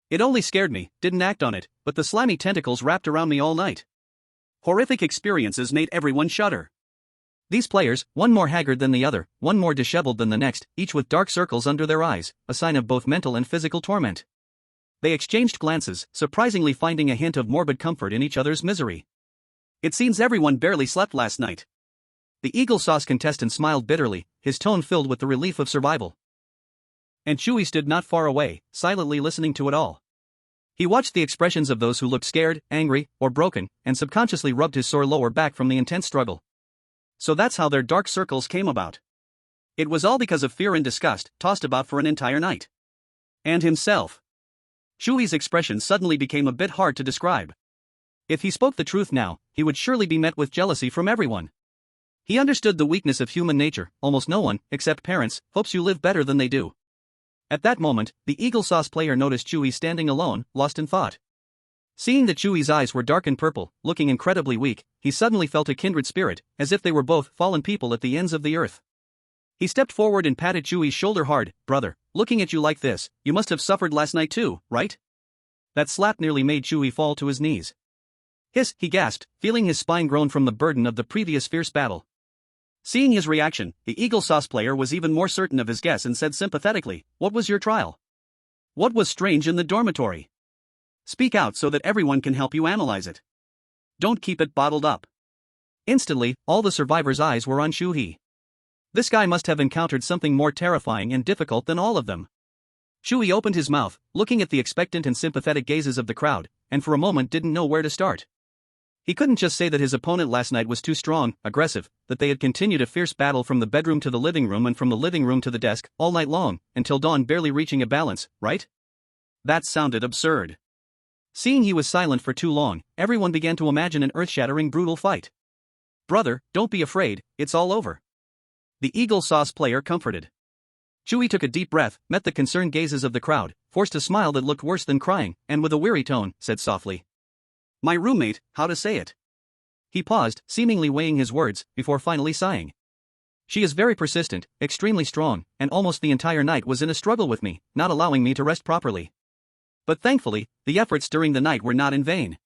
It only scared me, didn't act on it, but the slimy tentacles wrapped around me all night. Horrific experiences made everyone shudder. These players, one more haggard than the other, one more disheveled than the next, each with dark circles under their eyes, a sign of both mental and physical torment. They exchanged glances, surprisingly finding a hint of morbid comfort in each other's misery. It seems everyone barely slept last night. The Eagle Sauce contestant smiled bitterly, his tone filled with the relief of survival. And Chu He stood not far away, silently listening to it all. He watched the expressions of those who looked scared, angry, or broken, and subconsciously rubbed his sore lower back from the intense struggle. So that's how their dark circles came about. It was all because of fear and disgust, tossed about for an entire night. And himself. Chu He's expression suddenly became a bit hard to describe. If he spoke the truth now, he would surely be met with jealousy from everyone. He understood the weakness of human nature. Almost no one, except parents, hopes you live better than they do. At that moment, the Eagle Sauce player noticed Chu He standing alone, lost in thought. Seeing that Chu He's eyes were dark and purple, looking incredibly weak, he suddenly felt a kindred spirit, as if they were both fallen people at the ends of the earth. He stepped forward and patted Chu He's shoulder hard. "Brother, looking at you like this, you must have suffered last night too, right?" That slap nearly made Chu He fall to his knees. "Hiss," he gasped, feeling his spine groan from the burden of the previous fierce battle. Seeing his reaction, the Eagle Sauce player was even more certain of his guess and said sympathetically, "What was your trial? What was strange in the dormitory? Speak out so that everyone can help you analyze it. Don't keep it bottled up." Instantly, all the survivors' eyes were on Chu He. This guy must have encountered something more terrifying and difficult than all of them. Chu He opened his mouth, looking at the expectant and sympathetic gazes of the crowd, and for a moment didn't know where to start. He couldn't just say that his opponent last night was too strong, aggressive, that they had continued a fierce battle from the bedroom to the living room and from the living room to the desk, all night long, until dawn, barely reaching a balance, right? That sounded absurd. Seeing he was silent for too long, everyone began to imagine an earth-shattering brutal fight. "Brother, don't be afraid, it's all over," the Eagle Sauce player comforted. Chu He took a deep breath, met the concerned gazes of the crowd, forced a smile that looked worse than crying, and with a weary tone, said softly, "My roommate, how to say it?" He paused, seemingly weighing his words, before finally sighing. "She is very persistent, extremely strong, and almost the entire night was in a struggle with me, not allowing me to rest properly. But thankfully, the efforts during the night were not in vain."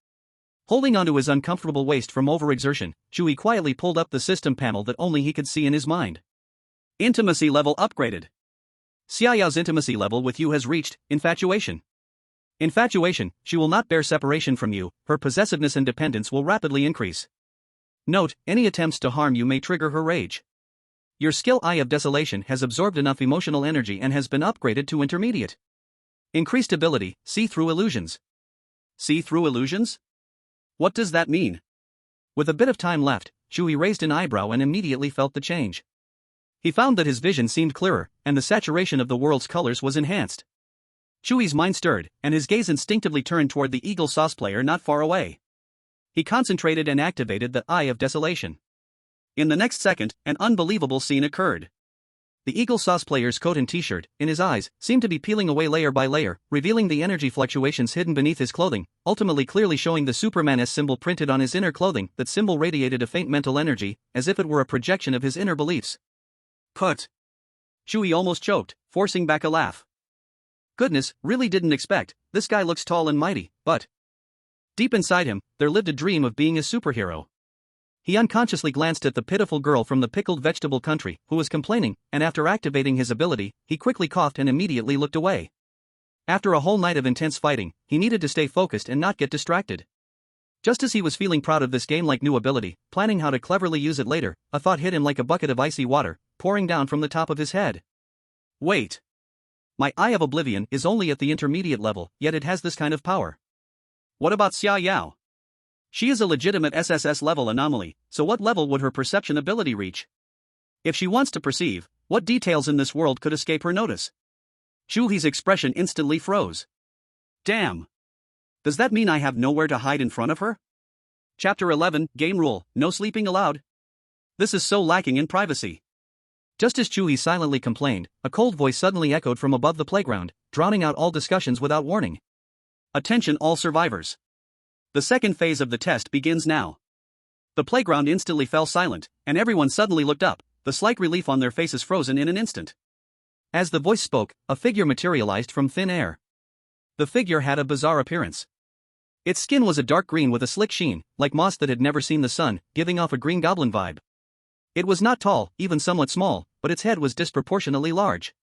Holding onto his uncomfortable waist from overexertion, Chu He quietly pulled up the system panel that only he could see in his mind. Intimacy level upgraded. Xiaoyao's intimacy level with you has reached infatuation. Infatuation, she will not bear separation from you, her possessiveness and dependence will rapidly increase. Note, any attempts to harm you may trigger her rage. Your skill Eye of Desolation has absorbed enough emotional energy and has been upgraded to intermediate. Increased ability, see through illusions. See through illusions? What does that mean? With a bit of time left, Chu He raised an eyebrow and immediately felt the change. He found that his vision seemed clearer, and the saturation of the world's colors was enhanced. Chu He's mind stirred, and his gaze instinctively turned toward the Eagle Sauce player not far away. He concentrated and activated the Eye of Desolation. In the next second, an unbelievable scene occurred. The Eagle Sauce player's coat and t-shirt, in his eyes, seemed to be peeling away layer by layer, revealing the energy fluctuations hidden beneath his clothing, ultimately clearly showing the Superman S symbol printed on his inner clothing. That symbol radiated a faint mental energy, as if it were a projection of his inner beliefs. Put. Chu He almost choked, forcing back a laugh. Goodness, really didn't expect, this guy looks tall and mighty, but deep inside him, there lived a dream of being a superhero. He unconsciously glanced at the pitiful girl from the pickled vegetable country, who was complaining, and after activating his ability, he quickly coughed and immediately looked away. After a whole night of intense fighting, he needed to stay focused and not get distracted. Just as he was feeling proud of this game-like new ability, planning how to cleverly use it later, a thought hit him like a bucket of icy water, pouring down from the top of his head. Wait. My Eye of Oblivion is only at the intermediate level, yet it has this kind of power. What about Xia Yao? She is a legitimate SSS level anomaly, so what level would her perception ability reach? If she wants to perceive, what details in this world could escape her notice? Chu He's expression instantly froze. Damn. Does that mean I have nowhere to hide in front of her? Chapter 11, Game Rule, No Sleeping Allowed. This is so lacking in privacy. Just as Chu He silently complained, a cold voice suddenly echoed from above the playground, drowning out all discussions without warning. Attention all survivors. The second phase of the test begins now. The playground instantly fell silent, and everyone suddenly looked up, the slight relief on their faces frozen in an instant. As the voice spoke, a figure materialized from thin air. The figure had a bizarre appearance. Its skin was a dark green with a slick sheen, like moss that had never seen the sun, giving off a green goblin vibe. It was not tall, even somewhat small, but its head was disproportionately large.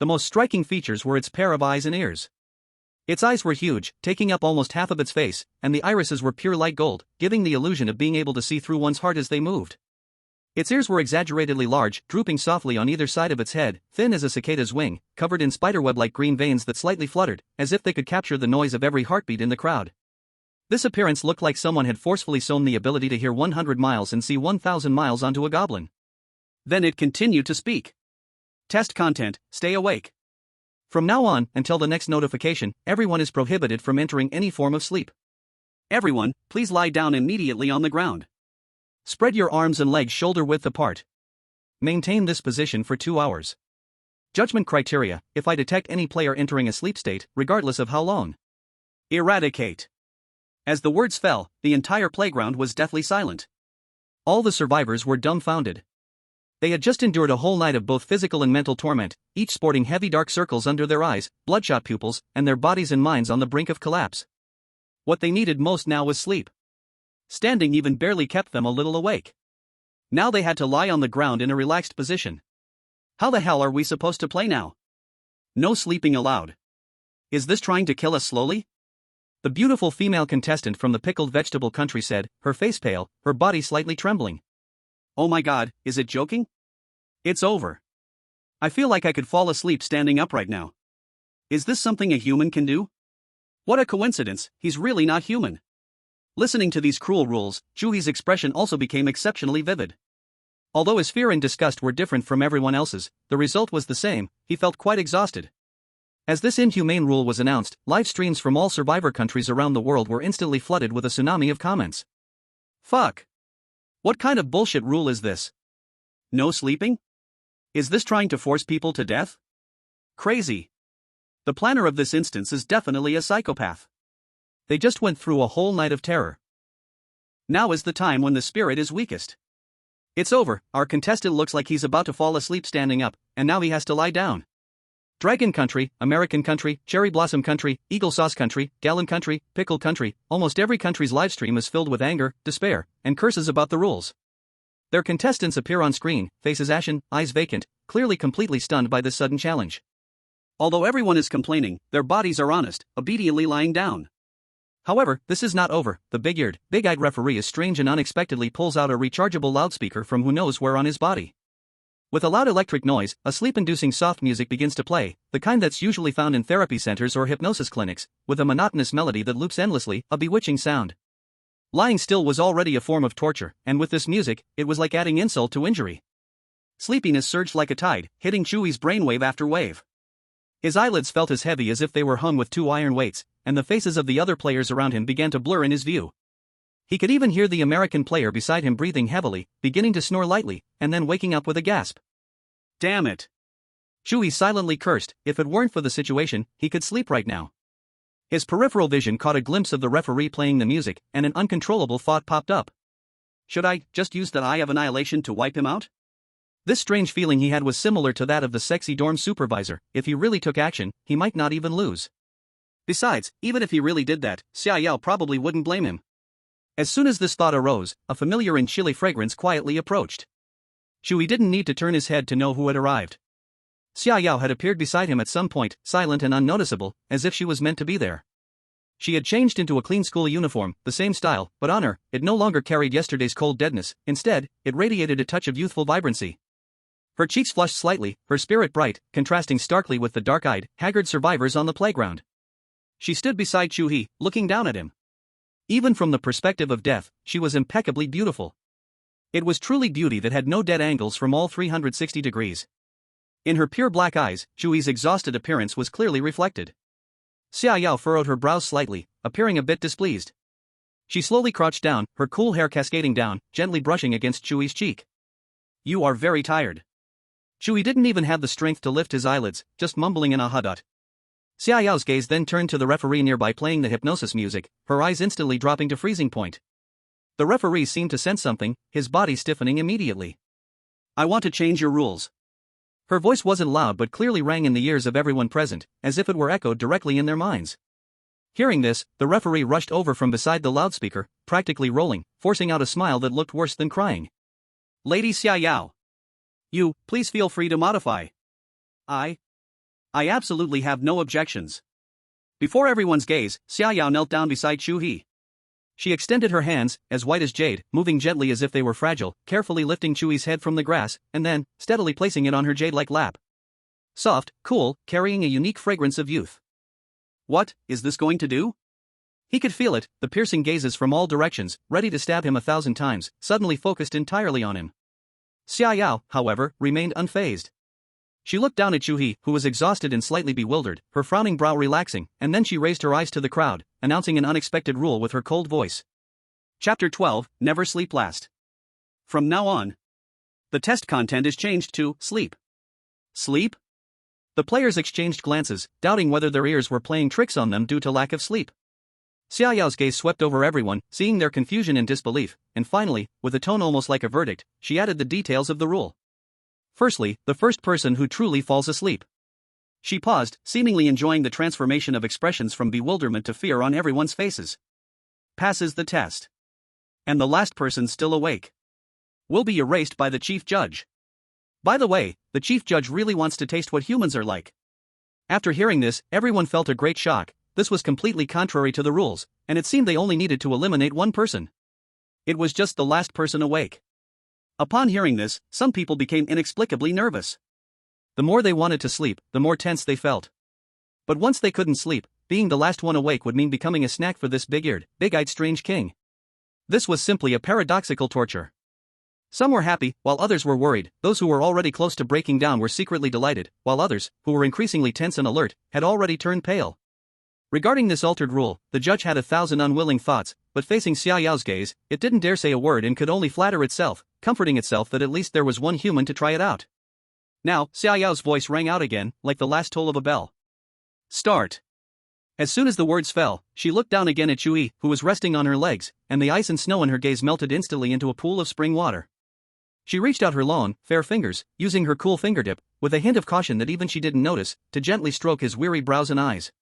The most striking features were its pair of eyes and ears. Its eyes were huge, taking up almost half of its face, and the irises were pure light gold, giving the illusion of being able to see through one's heart as they moved. Its ears were exaggeratedly large, drooping softly on either side of its head, thin as a cicada's wing, covered in spiderweb-like green veins that slightly fluttered, as if they could capture the noise of every heartbeat in the crowd. This appearance looked like someone had forcefully sewn the ability to hear 100 miles and see 1,000 miles onto a goblin. Then it continued to speak. Test content, stay awake. From now on, until the next notification, everyone is prohibited from entering any form of sleep. Everyone, please lie down immediately on the ground. Spread your arms and legs shoulder-width apart. Maintain this position for 2 hours. Judgment criteria: if I detect any player entering a sleep state, regardless of how long. Eradicate. As the words fell, the entire playground was deathly silent. All the survivors were dumbfounded. They had just endured a whole night of both physical and mental torment, each sporting heavy dark circles under their eyes, bloodshot pupils, and their bodies and minds on the brink of collapse. What they needed most now was sleep. Standing even barely kept them a little awake. Now they had to lie on the ground in a relaxed position. How the hell are we supposed to play now? No sleeping allowed. Is this trying to kill us slowly? The beautiful female contestant from the pickled vegetable country said, her face pale, her body slightly trembling. Oh my god, is it joking? It's over. I feel like I could fall asleep standing up right now. Is this something a human can do? What a coincidence, he's really not human. Listening to these cruel rules, Chu He's expression also became exceptionally vivid. Although his fear and disgust were different from everyone else's, the result was the same. He felt quite exhausted. As this inhumane rule was announced, live streams from all survivor countries around the world were instantly flooded with a tsunami of comments. Fuck. What kind of bullshit rule is this? No sleeping? Is this trying to force people to death? Crazy. The planner of this instance is definitely a psychopath. They just went through a whole night of terror. Now is the time when the spirit is weakest. It's over, our contestant looks like he's about to fall asleep standing up, and now he has to lie down. Dragon country, American country, cherry blossom country, eagle sauce country, gallon country, pickle country, almost every country's livestream is filled with anger, despair, and curses about the rules. Their contestants appear on screen, faces ashen, eyes vacant, clearly completely stunned by this sudden challenge. Although everyone is complaining, their bodies are honest, obediently lying down. However, this is not over. The big-eared, big-eyed referee is strange and unexpectedly pulls out a rechargeable loudspeaker from who knows where on his body. With a loud electric noise, a sleep-inducing soft music begins to play, the kind that's usually found in therapy centers or hypnosis clinics, with a monotonous melody that loops endlessly, a bewitching sound. Lying still was already a form of torture, and with this music, it was like adding insult to injury. Sleepiness surged like a tide, hitting Chu He's brainwave after wave. His eyelids felt as heavy as if they were hung with 2 iron weights, and the faces of the other players around him began to blur in his view. He could even hear the American player beside him breathing heavily, beginning to snore lightly, and then waking up with a gasp. Damn it! Chu He silently cursed. If it weren't for the situation, he could sleep right now. His peripheral vision caught a glimpse of the referee playing the music, and an uncontrollable thought popped up. Should I just use that Eye of Annihilation to wipe him out? This strange feeling he had was similar to that of the sexy dorm supervisor. If he really took action, he might not even lose. Besides, even if he really did that, Xia Yao probably wouldn't blame him. As soon as this thought arose, a familiar and chilly fragrance quietly approached. Chu He didn't need to turn his head to know who had arrived. Xia Yao had appeared beside him at some point, silent and unnoticeable, as if she was meant to be there. She had changed into a clean school uniform, the same style, but on her, it no longer carried yesterday's cold deadness. Instead, it radiated a touch of youthful vibrancy. Her cheeks flushed slightly, her spirit bright, contrasting starkly with the dark-eyed, haggard survivors on the playground. She stood beside Chu He, looking down at him. Even from the perspective of death, she was impeccably beautiful. It was truly beauty that had no dead angles from all 360 degrees. In her pure black eyes, Chu He's exhausted appearance was clearly reflected. Xia Yao furrowed her brows slightly, appearing a bit displeased. She slowly crouched down, her cool hair cascading down, gently brushing against Chu He's cheek. You are very tired. Chu He didn't even have the strength to lift his eyelids, just mumbling an ahadot. Xia Yao's gaze then turned to the referee nearby playing the hypnosis music, her eyes instantly dropping to freezing point. The referee seemed to sense something, his body stiffening immediately. I want to change your rules. Her voice wasn't loud but clearly rang in the ears of everyone present, as if it were echoed directly in their minds. Hearing this, the referee rushed over from beside the loudspeaker, practically rolling, forcing out a smile that looked worse than crying. Lady Xia Yao. You, please feel free to modify. I absolutely have no objections. Before everyone's gaze, Xia Yao knelt down beside Chu He. She extended her hands, as white as jade, moving gently as if they were fragile, carefully lifting Chu He's head from the grass, and then, steadily placing it on her jade-like lap. Soft, cool, carrying a unique fragrance of youth. What is this going to do? He could feel it, the piercing gazes from all directions, ready to stab him 1,000 times, suddenly focused entirely on him. Xia Yao, however, remained unfazed. She looked down at Chu He, who was exhausted and slightly bewildered, her frowning brow relaxing, and then she raised her eyes to the crowd, announcing an unexpected rule with her cold voice. Chapter 12, Never Sleep Last. From now on, the test content is changed to sleep. Sleep? The players exchanged glances, doubting whether their ears were playing tricks on them due to lack of sleep. Xia Yao's gaze swept over everyone, seeing their confusion and disbelief, and finally, with a tone almost like a verdict, she added the details of the rule. Firstly, the first person who truly falls asleep. She paused, seemingly enjoying the transformation of expressions from bewilderment to fear on everyone's faces. Passes the test. And the last person still awake will be erased by the chief judge. By the way, the chief judge really wants to taste what humans are like. After hearing this, everyone felt a great shock. This was completely contrary to the rules, and it seemed they only needed to eliminate one person. It was just the last person awake. Upon hearing this, some people became inexplicably nervous. The more they wanted to sleep, the more tense they felt. But once they couldn't sleep, being the last one awake would mean becoming a snack for this big-eared, big-eyed strange king. This was simply a paradoxical torture. Some were happy, while others were worried. Those who were already close to breaking down were secretly delighted, while others, who were increasingly tense and alert, had already turned pale. Regarding this altered rule, the judge had 1,000 unwilling thoughts, but facing Xia Yao's gaze, it didn't dare say a word and could only flatter itself, comforting itself that at least there was one human to try it out. Now, Xia Yao's voice rang out again, like the last toll of a bell. Start. As soon as the words fell, she looked down again at Chu He, who was resting on her legs, and the ice and snow in her gaze melted instantly into a pool of spring water. She reached out her long, fair fingers, using her cool fingertip, with a hint of caution that even she didn't notice, to gently stroke his weary brows and eyes.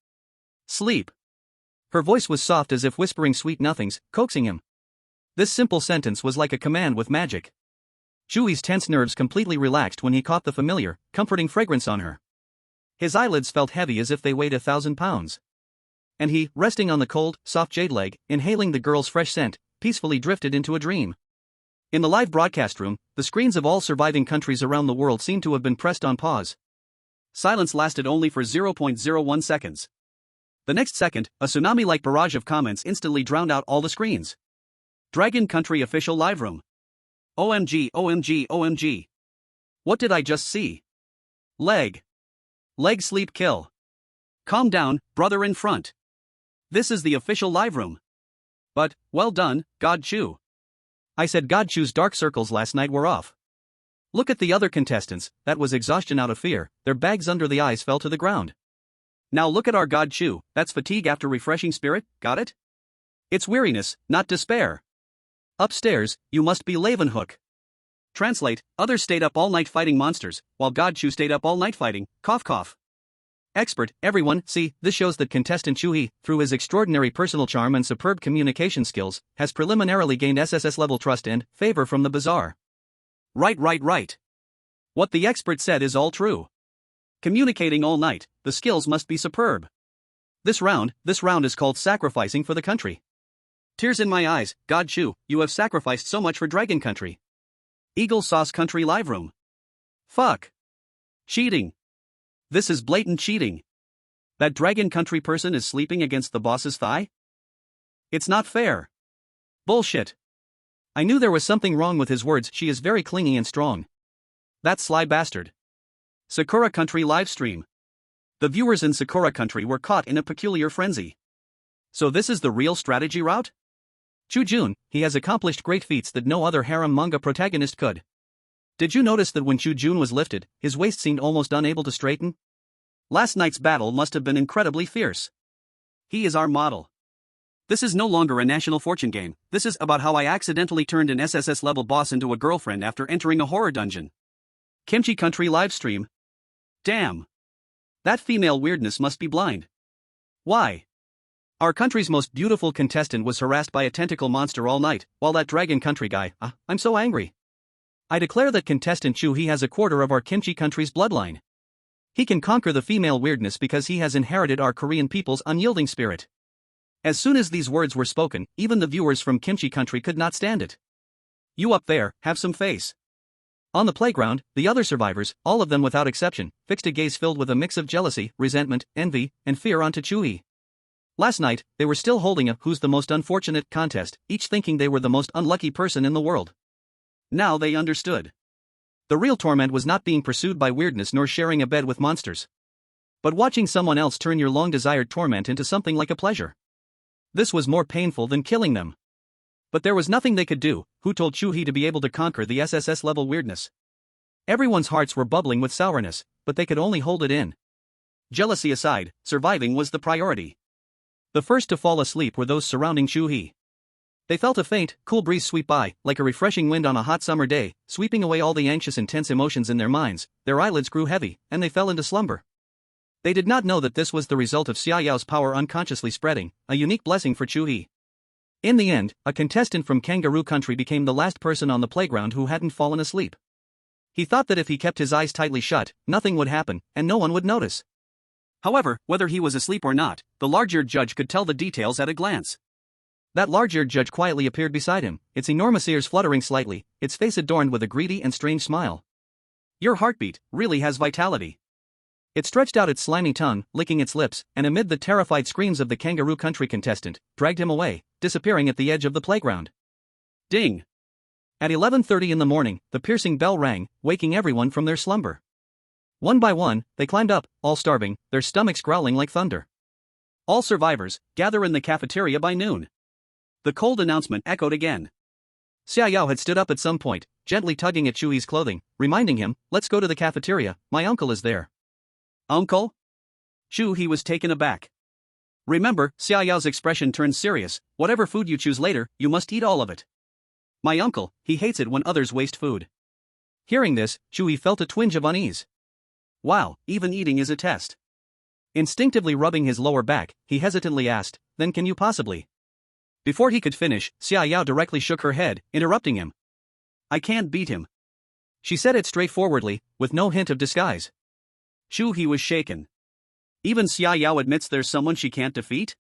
Sleep. Her voice was soft as if whispering sweet nothings, coaxing him. This simple sentence was like a command with magic. Chu He's tense nerves completely relaxed when he caught the familiar, comforting fragrance on her. His eyelids felt heavy as if they weighed 1,000 pounds. And he, resting on the cold, soft jade leg, inhaling the girl's fresh scent, peacefully drifted into a dream. In the live broadcast room, the screens of all surviving countries around the world seemed to have been pressed on pause. Silence lasted only for 0.01 seconds. The next second, a tsunami-like barrage of comments instantly drowned out all the screens. Dragon Country official live room. OMG, OMG, OMG. What did I just see? Leg sleep kill. Calm down, brother in front. This is the official live room. But, well done, God Chu. I said God Chu's dark circles last night were off. Look at the other contestants, that was exhaustion out of fear, their bags under the eyes fell to the ground. Now look at our God Chu, that's fatigue after refreshing spirit, got it? It's weariness, not despair. Upstairs, you must be Leeuwenhoek. Translate, others stayed up all night fighting monsters, while God Chu stayed up all night fighting, cough cough. Expert, everyone, see, this shows that contestant Chu He, through his extraordinary personal charm and superb communication skills, has preliminarily gained SSS-level trust and favor from the bazaar. Right. What the expert said is all true. Communicating all night, the skills must be superb. This round is called sacrificing for the country. Tears in my eyes, God Chu, you have sacrificed so much for Dragon Country. Eagle Sauce Country live room. Fuck. Cheating. This is blatant cheating. That Dragon Country person is sleeping against the boss's thigh? It's not fair. Bullshit. I knew there was something wrong with his words, she is very clingy and strong. That sly bastard. Sakura Country live stream. The viewers in Sakura Country were caught in a peculiar frenzy. So this is the real strategy route? Chu Jun, he has accomplished great feats that no other harem manga protagonist could. Did you notice that when Chu Jun was lifted, his waist seemed almost unable to straighten? Last night's battle must have been incredibly fierce. He is our model. This is no longer a national fortune game, this is about how I accidentally turned an SSS-level boss into a girlfriend after entering a horror dungeon. Kimchi Country livestream. Damn. That female weirdness must be blind. Why? Our country's most beautiful contestant was harassed by a tentacle monster all night, while that Dragon Country guy, I'm so angry. I declare that contestant Chu He has a quarter of our Kimchi Country's bloodline. He can conquer the female weirdness because he has inherited our Korean people's unyielding spirit. As soon as these words were spoken, even the viewers from Kimchi Country could not stand it. You up there, have some face. On the playground, the other survivors, all of them without exception, fixed a gaze filled with a mix of jealousy, resentment, envy, and fear onto Chu He. Last night, they were still holding a "who's the most unfortunate" contest, each thinking they were the most unlucky person in the world. Now they understood. The real torment was not being pursued by weirdness nor sharing a bed with monsters, but watching someone else turn your long-desired torment into something like a pleasure. This was more painful than killing them. But there was nothing they could do. Who told Chu He to be able to conquer the SSS-level weirdness? Everyone's hearts were bubbling with sourness, but they could only hold it in. Jealousy aside, surviving was the priority. The first to fall asleep were those surrounding Chu He. They felt a faint, cool breeze sweep by, like a refreshing wind on a hot summer day, sweeping away all the anxious, intense emotions in their minds. Their eyelids grew heavy, and they fell into slumber. They did not know that this was the result of Xia Yao's power unconsciously spreading, a unique blessing for Chu He. In the end, a contestant from Kangaroo Country became the last person on the playground who hadn't fallen asleep. He thought that if he kept his eyes tightly shut, nothing would happen, and no one would notice. However, whether he was asleep or not, the large-eared judge could tell the details at a glance. That large-eared judge quietly appeared beside him, its enormous ears fluttering slightly, its face adorned with a greedy and strange smile. Your heartbeat really has vitality. It stretched out its slimy tongue, licking its lips, and amid the terrified screams of the Kangaroo Country contestant, dragged him away, disappearing at the edge of the playground. Ding! At 11:30 in the morning, the piercing bell rang, waking everyone from their slumber. One by one, they climbed up, all starving, their stomachs growling like thunder. All survivors, gather in the cafeteria by noon. The cold announcement echoed again. Xia Yao had stood up at some point, gently tugging at Chu He's clothing, reminding him, "Let's go to the cafeteria, my uncle is there." Uncle? Chu He was taken aback. Remember, Xia Yao's expression turned serious. Whatever food you choose later, you must eat all of it. My uncle, he hates it when others waste food. Hearing this, Chu He felt a twinge of unease. Wow, even eating is a test. Instinctively rubbing his lower back, he hesitantly asked, "Then can you possibly?" Before he could finish, Xia Yao directly shook her head, interrupting him. "I can't beat him." She said it straightforwardly, with no hint of disguise. Chu He was shaken. Even Xia Yao admits there's someone she can't defeat?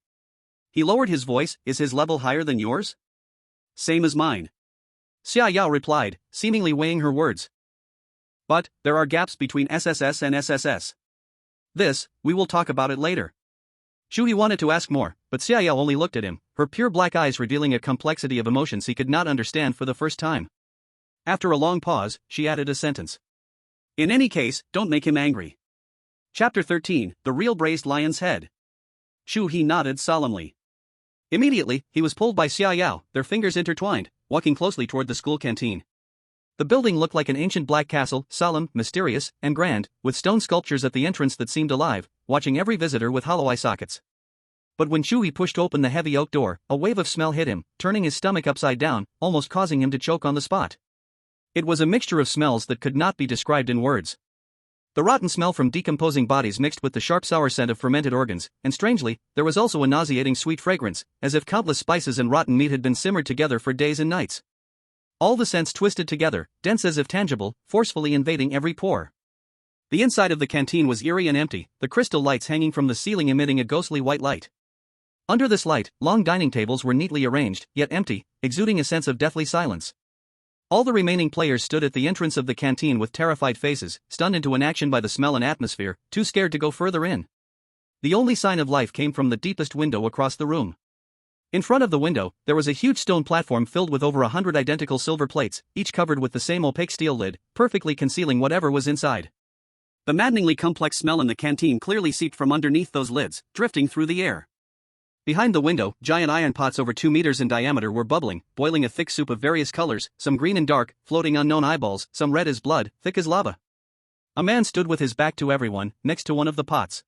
He lowered his voice. Is his level higher than yours? Same as mine. Xia Yao replied, seemingly weighing her words. But, there are gaps between SSS and SSS. This, we will talk about it later. Chu He wanted to ask more, but Xia Yao only looked at him, her pure black eyes revealing a complexity of emotions he could not understand for the first time. After a long pause, she added a sentence. In any case, don't make him angry. Chapter 13, The Real Braised Lion's Head. Chu He nodded solemnly. Immediately, he was pulled by Xia Yao, their fingers intertwined, walking closely toward the school canteen. The building looked like an ancient black castle, solemn, mysterious, and grand, with stone sculptures at the entrance that seemed alive, watching every visitor with hollow eye sockets. But when Chu He pushed open the heavy oak door, a wave of smell hit him, turning his stomach upside down, almost causing him to choke on the spot. It was a mixture of smells that could not be described in words. The rotten smell from decomposing bodies mixed with the sharp sour scent of fermented organs, and strangely, there was also a nauseating sweet fragrance, as if countless spices and rotten meat had been simmered together for days and nights. All the scents twisted together, dense as if tangible, forcefully invading every pore. The inside of the canteen was eerie and empty, the crystal lights hanging from the ceiling emitting a ghostly white light. Under this light, long dining tables were neatly arranged, yet empty, exuding a sense of deathly silence. All the remaining players stood at the entrance of the canteen with terrified faces, stunned into inaction by the smell and atmosphere, too scared to go further in. The only sign of life came from the deepest window across the room. In front of the window, there was a huge stone platform filled with over 100 identical silver plates, each covered with the same opaque steel lid, perfectly concealing whatever was inside. The maddeningly complex smell in the canteen clearly seeped from underneath those lids, drifting through the air. Behind the window, giant iron pots over 2 meters in diameter were bubbling, boiling a thick soup of various colors, some green and dark, floating unknown eyeballs, some red as blood, thick as lava. A man stood with his back to everyone, next to one of the pots.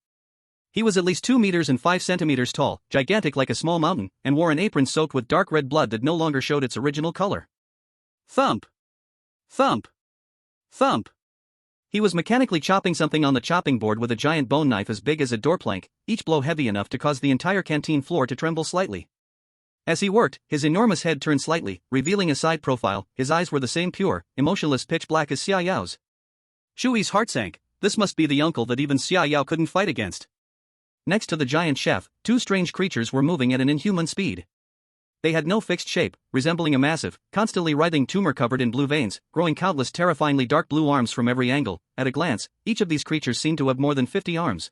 He was at least 2 meters and 5 centimeters tall, gigantic like a small mountain, and wore an apron soaked with dark red blood that no longer showed its original color. Thump! Thump! Thump! He was mechanically chopping something on the chopping board with a giant bone knife as big as a door plank, each blow heavy enough to cause the entire canteen floor to tremble slightly. As he worked, his enormous head turned slightly, revealing a side profile. His eyes were the same pure, emotionless pitch black as Xia Yao's. Chu He's heart sank. This must be the uncle that even Xia Yao couldn't fight against. Next to the giant chef, 2 strange creatures were moving at an inhuman speed. They had no fixed shape, resembling a massive, constantly writhing tumor covered in blue veins, growing countless terrifyingly dark blue arms from every angle. At a glance, each of these creatures seemed to have more than 50 arms.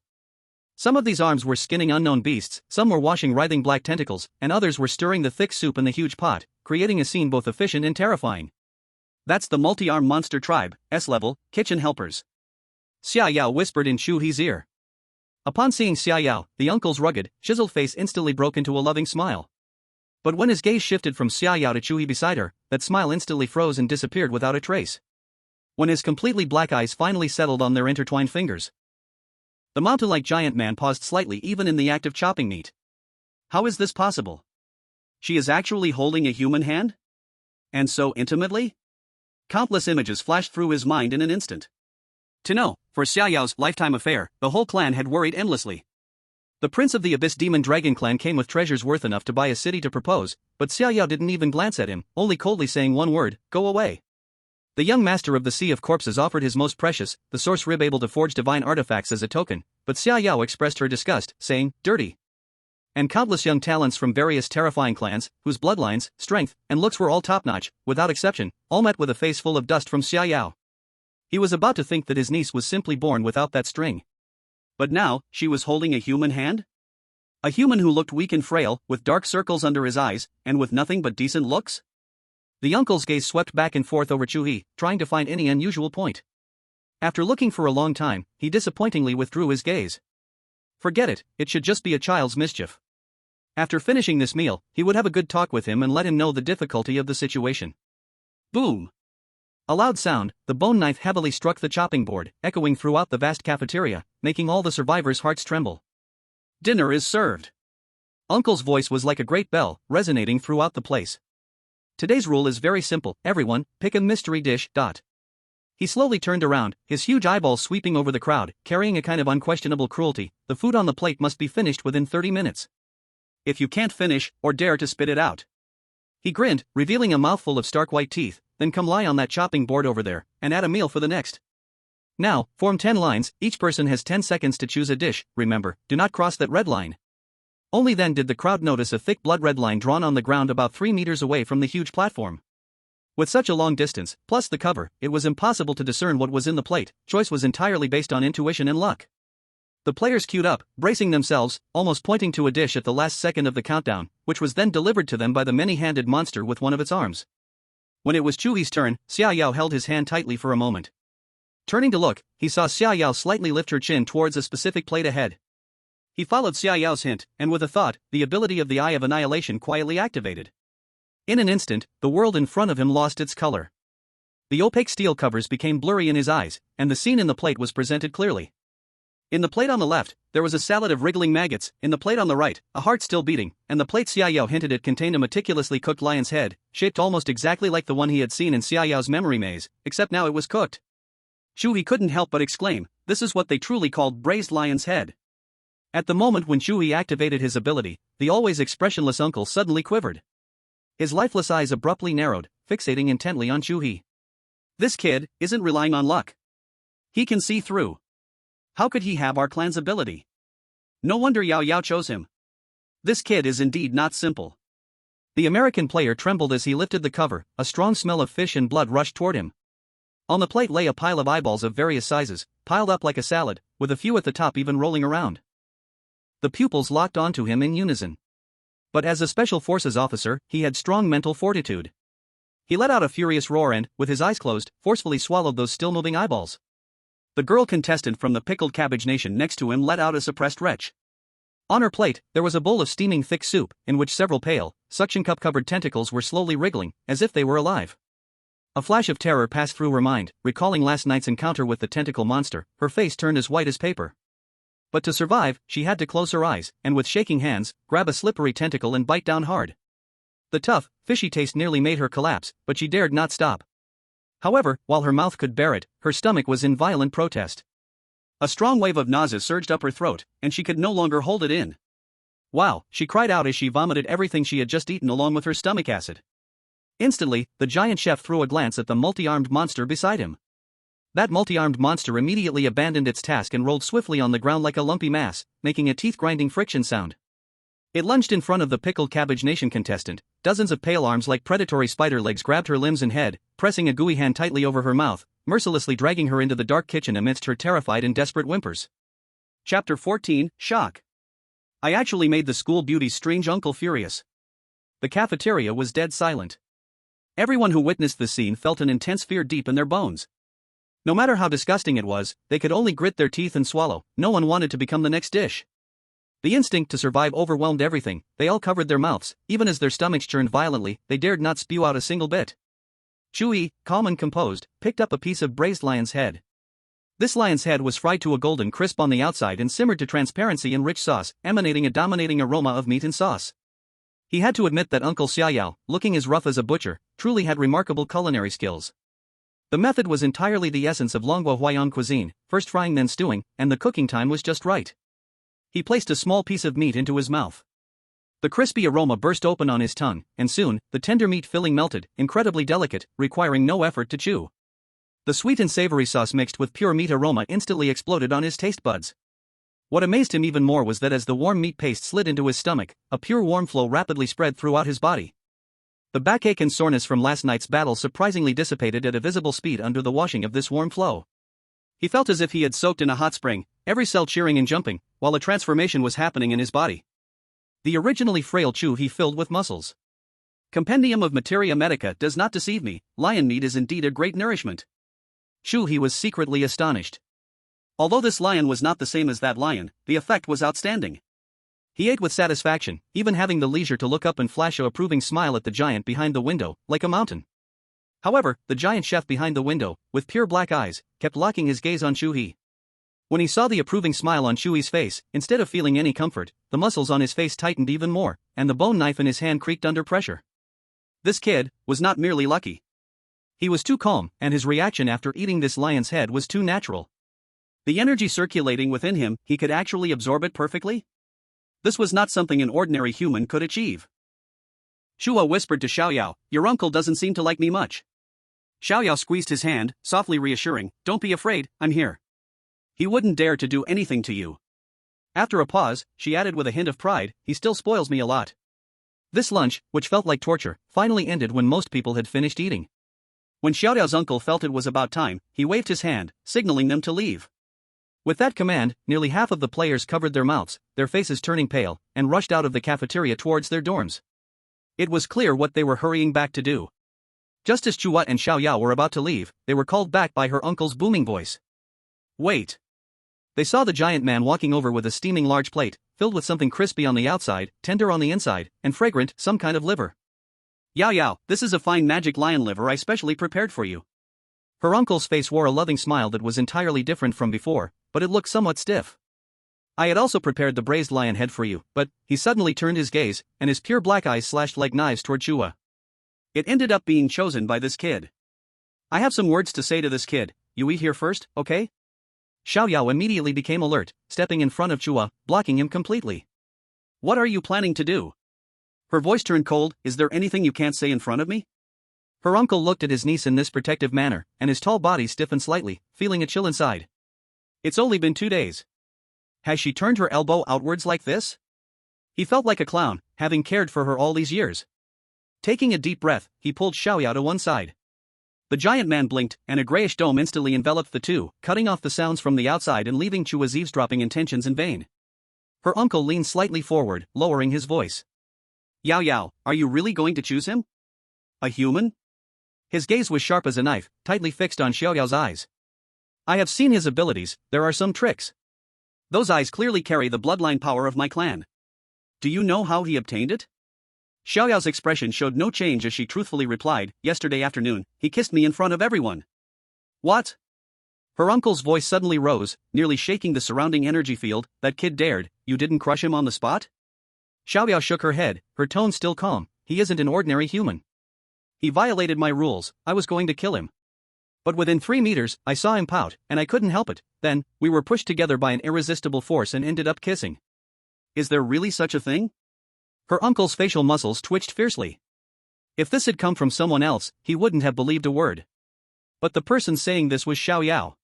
Some of these arms were skinning unknown beasts, some were washing writhing black tentacles, and others were stirring the thick soup in the huge pot, creating a scene both efficient and terrifying. That's the multi-arm monster tribe, S-level, kitchen helpers. Xia Yao whispered in Chu He's ear. Upon seeing Xia Yao, the uncle's rugged, chiseled face instantly broke into a loving smile. But when his gaze shifted from Xia Yao to Chu He beside her, that smile instantly froze and disappeared without a trace. When his completely black eyes finally settled on their intertwined fingers, the mountain-like giant man paused slightly even in the act of chopping meat. How is this possible? She is actually holding a human hand? And so intimately? Countless images flashed through his mind in an instant. To know, for Xia Yao's lifetime affair, the whole clan had worried endlessly. The prince of the Abyss Demon Dragon clan came with treasures worth enough to buy a city to propose, but Xia Yao didn't even glance at him, only coldly saying one word, go away. The young master of the Sea of Corpses offered his most precious, the source rib able to forge divine artifacts as a token, but Xia Yao expressed her disgust, saying, dirty. And countless young talents from various terrifying clans, whose bloodlines, strength, and looks were all top-notch, without exception, all met with a face full of dust from Xia Yao. He was about to think that his niece was simply born without that string. But now, she was holding a human hand? A human who looked weak and frail, with dark circles under his eyes, and with nothing but decent looks? The uncle's gaze swept back and forth over Chu He, trying to find any unusual point. After looking for a long time, he disappointingly withdrew his gaze. Forget it, it should just be a child's mischief. After finishing this meal, he would have a good talk with him and let him know the difficulty of the situation. Boom! A loud sound, the bone knife heavily struck the chopping board, echoing throughout the vast cafeteria, making all the survivors' hearts tremble. Dinner is served. Uncle's voice was like a great bell, resonating throughout the place. Today's rule is very simple, everyone, pick a mystery dish. He slowly turned around, his huge eyeballs sweeping over the crowd, carrying a kind of unquestionable cruelty. The food on the plate must be finished within 30 minutes. If you can't finish, or dare to spit it out. He grinned, revealing a mouthful of stark white teeth. Then come lie on that chopping board over there, and add a meal for the next. Now, form 10 lines, each person has 10 seconds to choose a dish. Remember, do not cross that red line. Only then did the crowd notice a thick blood red line drawn on the ground about 3 meters away from the huge platform. With such a long distance, plus the cover, it was impossible to discern what was in the plate. Choice was entirely based on intuition and luck. The players queued up, bracing themselves, almost pointing to a dish at the last second of the countdown, which was then delivered to them by the many-handed monster with one of its arms. When it was Chu He's turn, Xiaoyao held his hand tightly for a moment. Turning to look, he saw Xiaoyao slightly lift her chin towards a specific plate ahead. He followed Xiaoyao's hint, and with a thought, the ability of the Eye of Annihilation quietly activated. In an instant, the world in front of him lost its color. The opaque steel covers became blurry in his eyes, and the scene in the plate was presented clearly. In the plate on the left, there was a salad of wriggling maggots. In the plate on the right, a heart still beating, and the plate Xiaoyao hinted at contained a meticulously cooked lion's head, shaped almost exactly like the one he had seen in Xiaoyao's memory maze, except now it was cooked. Chu He couldn't help but exclaim, "This is what they truly called braised lion's head." At the moment when Chu He activated his ability, the always expressionless uncle suddenly quivered. His lifeless eyes abruptly narrowed, fixating intently on Chu He. This kid isn't relying on luck. He can see through. How could he have our clan's ability? No wonder Yao Yao chose him. This kid is indeed not simple. The American player trembled as he lifted the cover. A strong smell of fish and blood rushed toward him. On the plate lay a pile of eyeballs of various sizes, piled up like a salad, with a few at the top even rolling around. The pupils locked onto him in unison. But as a special forces officer, he had strong mental fortitude. He let out a furious roar and, with his eyes closed, forcefully swallowed those still-moving eyeballs. The girl contestant from the pickled cabbage nation next to him let out a suppressed retch. On her plate, there was a bowl of steaming thick soup, in which several pale, suction cup-covered tentacles were slowly wriggling, as if they were alive. A flash of terror passed through her mind, recalling last night's encounter with the tentacle monster. Her face turned as white as paper. But to survive, she had to close her eyes, and with shaking hands, grab a slippery tentacle and bite down hard. The tough, fishy taste nearly made her collapse, but she dared not stop. However, while her mouth could bear it, her stomach was in violent protest. A strong wave of nausea surged up her throat, and she could no longer hold it in. "Wow," she cried out as she vomited everything she had just eaten along with her stomach acid. Instantly, the giant chef threw a glance at the multi-armed monster beside him. That multi-armed monster immediately abandoned its task and rolled swiftly on the ground like a lumpy mass, making a teeth-grinding friction sound. It lunged in front of the pickled cabbage nation contestant. Dozens of pale arms like predatory spider legs grabbed her limbs and head, pressing a gooey hand tightly over her mouth, mercilessly dragging her into the dark kitchen amidst her terrified and desperate whimpers. Chapter 14, Shock. I actually made the school beauty's strange uncle furious. The cafeteria was dead silent. Everyone who witnessed the scene felt an intense fear deep in their bones. No matter how disgusting it was, they could only grit their teeth and swallow. No one wanted to become the next dish. The instinct to survive overwhelmed everything. They all covered their mouths, even as their stomachs churned violently. They dared not spew out a single bit. Chu He, calm and composed, picked up a piece of braised lion's head. This lion's head was fried to a golden crisp on the outside and simmered to transparency in rich sauce, emanating a dominating aroma of meat and sauce. He had to admit that Uncle Xiaoyao, looking as rough as a butcher, truly had remarkable culinary skills. The method was entirely the essence of Longhua Huayan cuisine, first frying then stewing, and the cooking time was just right. He placed a small piece of meat into his mouth. The crispy aroma burst open on his tongue, and soon, the tender meat filling melted, incredibly delicate, requiring no effort to chew. The sweet and savory sauce mixed with pure meat aroma instantly exploded on his taste buds. What amazed him even more was that as the warm meat paste slid into his stomach, a pure warm flow rapidly spread throughout his body. The backache and soreness from last night's battle surprisingly dissipated at a visible speed under the washing of this warm flow. He felt as if he had soaked in a hot spring, every cell cheering and jumping, while a transformation was happening in his body. The originally frail Chu He filled with muscles. Compendium of Materia Medica does not deceive me. Lion meat is indeed a great nourishment. Chu He was secretly astonished. Although this lion was not the same as that lion, the effect was outstanding. He ate with satisfaction, even having the leisure to look up and flash an approving smile at the giant behind the window, like a mountain. However, the giant chef behind the window, with pure black eyes, kept locking his gaze on Chu He. When he saw the approving smile on Chu He's face, instead of feeling any comfort, the muscles on his face tightened even more, and the bone knife in his hand creaked under pressure. This kid was not merely lucky. He was too calm, and his reaction after eating this lion's head was too natural. The energy circulating within him, he could actually absorb it perfectly? This was not something an ordinary human could achieve. Shua whispered to Xiaoyao, "Your uncle doesn't seem to like me much." Xiaoyao squeezed his hand, softly reassuring, "Don't be afraid, I'm here. He wouldn't dare to do anything to you." After a pause, she added with a hint of pride, "He still spoils me a lot." This lunch, which felt like torture, finally ended when most people had finished eating. When Xiaoyao's uncle felt it was about time, he waved his hand, signaling them to leave. With that command, nearly half of the players covered their mouths, their faces turning pale, and rushed out of the cafeteria towards their dorms. It was clear what they were hurrying back to do. Just as Chu He and Xiaoyao were about to leave, they were called back by her uncle's booming voice. Wait. They saw the giant man walking over with a steaming large plate, filled with something crispy on the outside, tender on the inside, and fragrant, some kind of liver. Yao Yao, this is a fine magic lion liver I specially prepared for you. Her uncle's face wore a loving smile that was entirely different from before, but it looked somewhat stiff. I had also prepared the braised lion head for you, but, he suddenly turned his gaze, and his pure black eyes slashed like knives toward Chu He. It ended up being chosen by this kid. I have some words to say to this kid, you eat here first, okay? Xiaoyao immediately became alert, stepping in front of Chu He, blocking him completely. What are you planning to do? Her voice turned cold, is there anything you can't say in front of me? Her uncle looked at his niece in this protective manner, and his tall body stiffened slightly, feeling a chill inside. It's only been 2 days. Has she turned her elbow outwards like this? He felt like a clown, having cared for her all these years. Taking a deep breath, he pulled Xiaoyao to one side. The giant man blinked, and a grayish dome instantly enveloped the two, cutting off the sounds from the outside and leaving Chu He's eavesdropping intentions in vain. Her uncle leaned slightly forward, lowering his voice. Yao Yao, are you really going to choose him? A human? His gaze was sharp as a knife, tightly fixed on Xiaoyao's eyes. I have seen his abilities, there are some tricks. Those eyes clearly carry the bloodline power of my clan. Do you know how he obtained it? Xiaoyao's expression showed no change as she truthfully replied, yesterday afternoon, he kissed me in front of everyone. What? Her uncle's voice suddenly rose, nearly shaking the surrounding energy field. That kid dared, you didn't crush him on the spot? Xiaoyao shook her head, her tone still calm, he isn't an ordinary human. He violated my rules, I was going to kill him. But within 3 meters, I saw him pout, and I couldn't help it. Then, we were pushed together by an irresistible force and ended up kissing. Is there really such a thing? Her uncle's facial muscles twitched fiercely. If this had come from someone else, he wouldn't have believed a word. But the person saying this was Xiaoyao.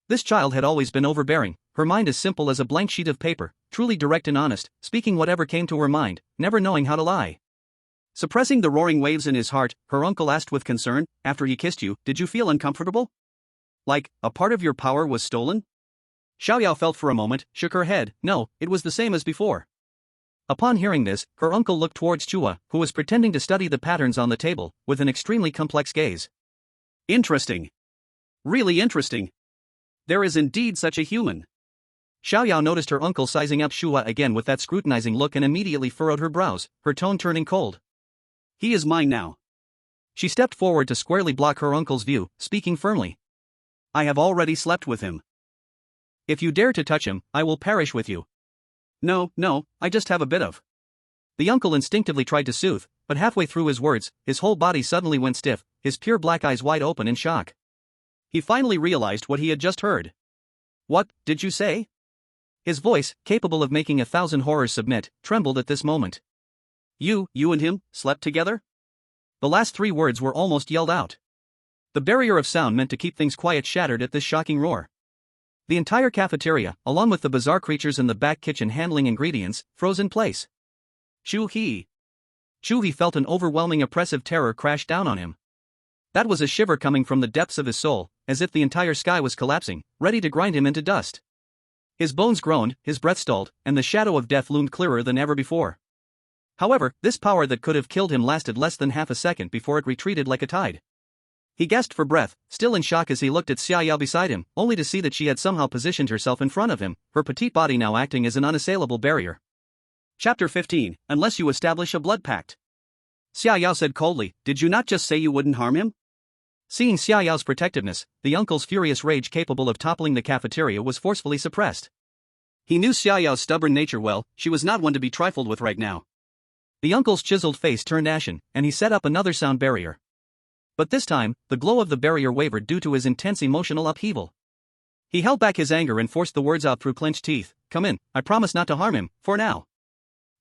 This child had always been overbearing, her mind as simple as a blank sheet of paper, truly direct and honest, speaking whatever came to her mind, never knowing how to lie. Suppressing the roaring waves in his heart, her uncle asked with concern, after he kissed you, did you feel uncomfortable? Like, a part of your power was stolen? Xiaoyao felt for a moment, shook her head, no, it was the same as before. Upon hearing this, her uncle looked towards Chu He, who was pretending to study the patterns on the table, with an extremely complex gaze. Interesting. Really interesting. There is indeed such a human. Xiaoyao noticed her uncle sizing up Chu He again with that scrutinizing look and immediately furrowed her brows, her tone turning cold. He is mine now. She stepped forward to squarely block her uncle's view, speaking firmly. I have already slept with him. If you dare to touch him, I will perish with you. No, I just have a bit of. The uncle instinctively tried to soothe, but halfway through his words, his whole body suddenly went stiff, his pure black eyes wide open in shock. He finally realized what he had just heard. What did you say? His voice, capable of making 1,000 horrors submit, trembled at this moment. You and him, slept together? The last 3 words were almost yelled out. The barrier of sound meant to keep things quiet shattered at this shocking roar. The entire cafeteria, along with the bizarre creatures in the back kitchen handling ingredients, froze in place. Chu He felt an overwhelming oppressive terror crash down on him. That was a shiver coming from the depths of his soul, as if the entire sky was collapsing, ready to grind him into dust. His bones groaned, his breath stalled, and the shadow of death loomed clearer than ever before. However, this power that could have killed him lasted less than half a second before it retreated like a tide. He gasped for breath, still in shock as he looked at Xiaoyao beside him, only to see that she had somehow positioned herself in front of him, her petite body now acting as an unassailable barrier. Chapter 15, Unless you establish a blood pact. Xiaoyao said coldly, did you not just say you wouldn't harm him? Seeing Xiaoyao's protectiveness, the uncle's furious rage capable of toppling the cafeteria was forcefully suppressed. He knew Xiaoyao's stubborn nature well, she was not one to be trifled with right now. The uncle's chiseled face turned ashen, and he set up another sound barrier. But this time, the glow of the barrier wavered due to his intense emotional upheaval. He held back his anger and forced the words out through clenched teeth, come in, I promise not to harm him, for now.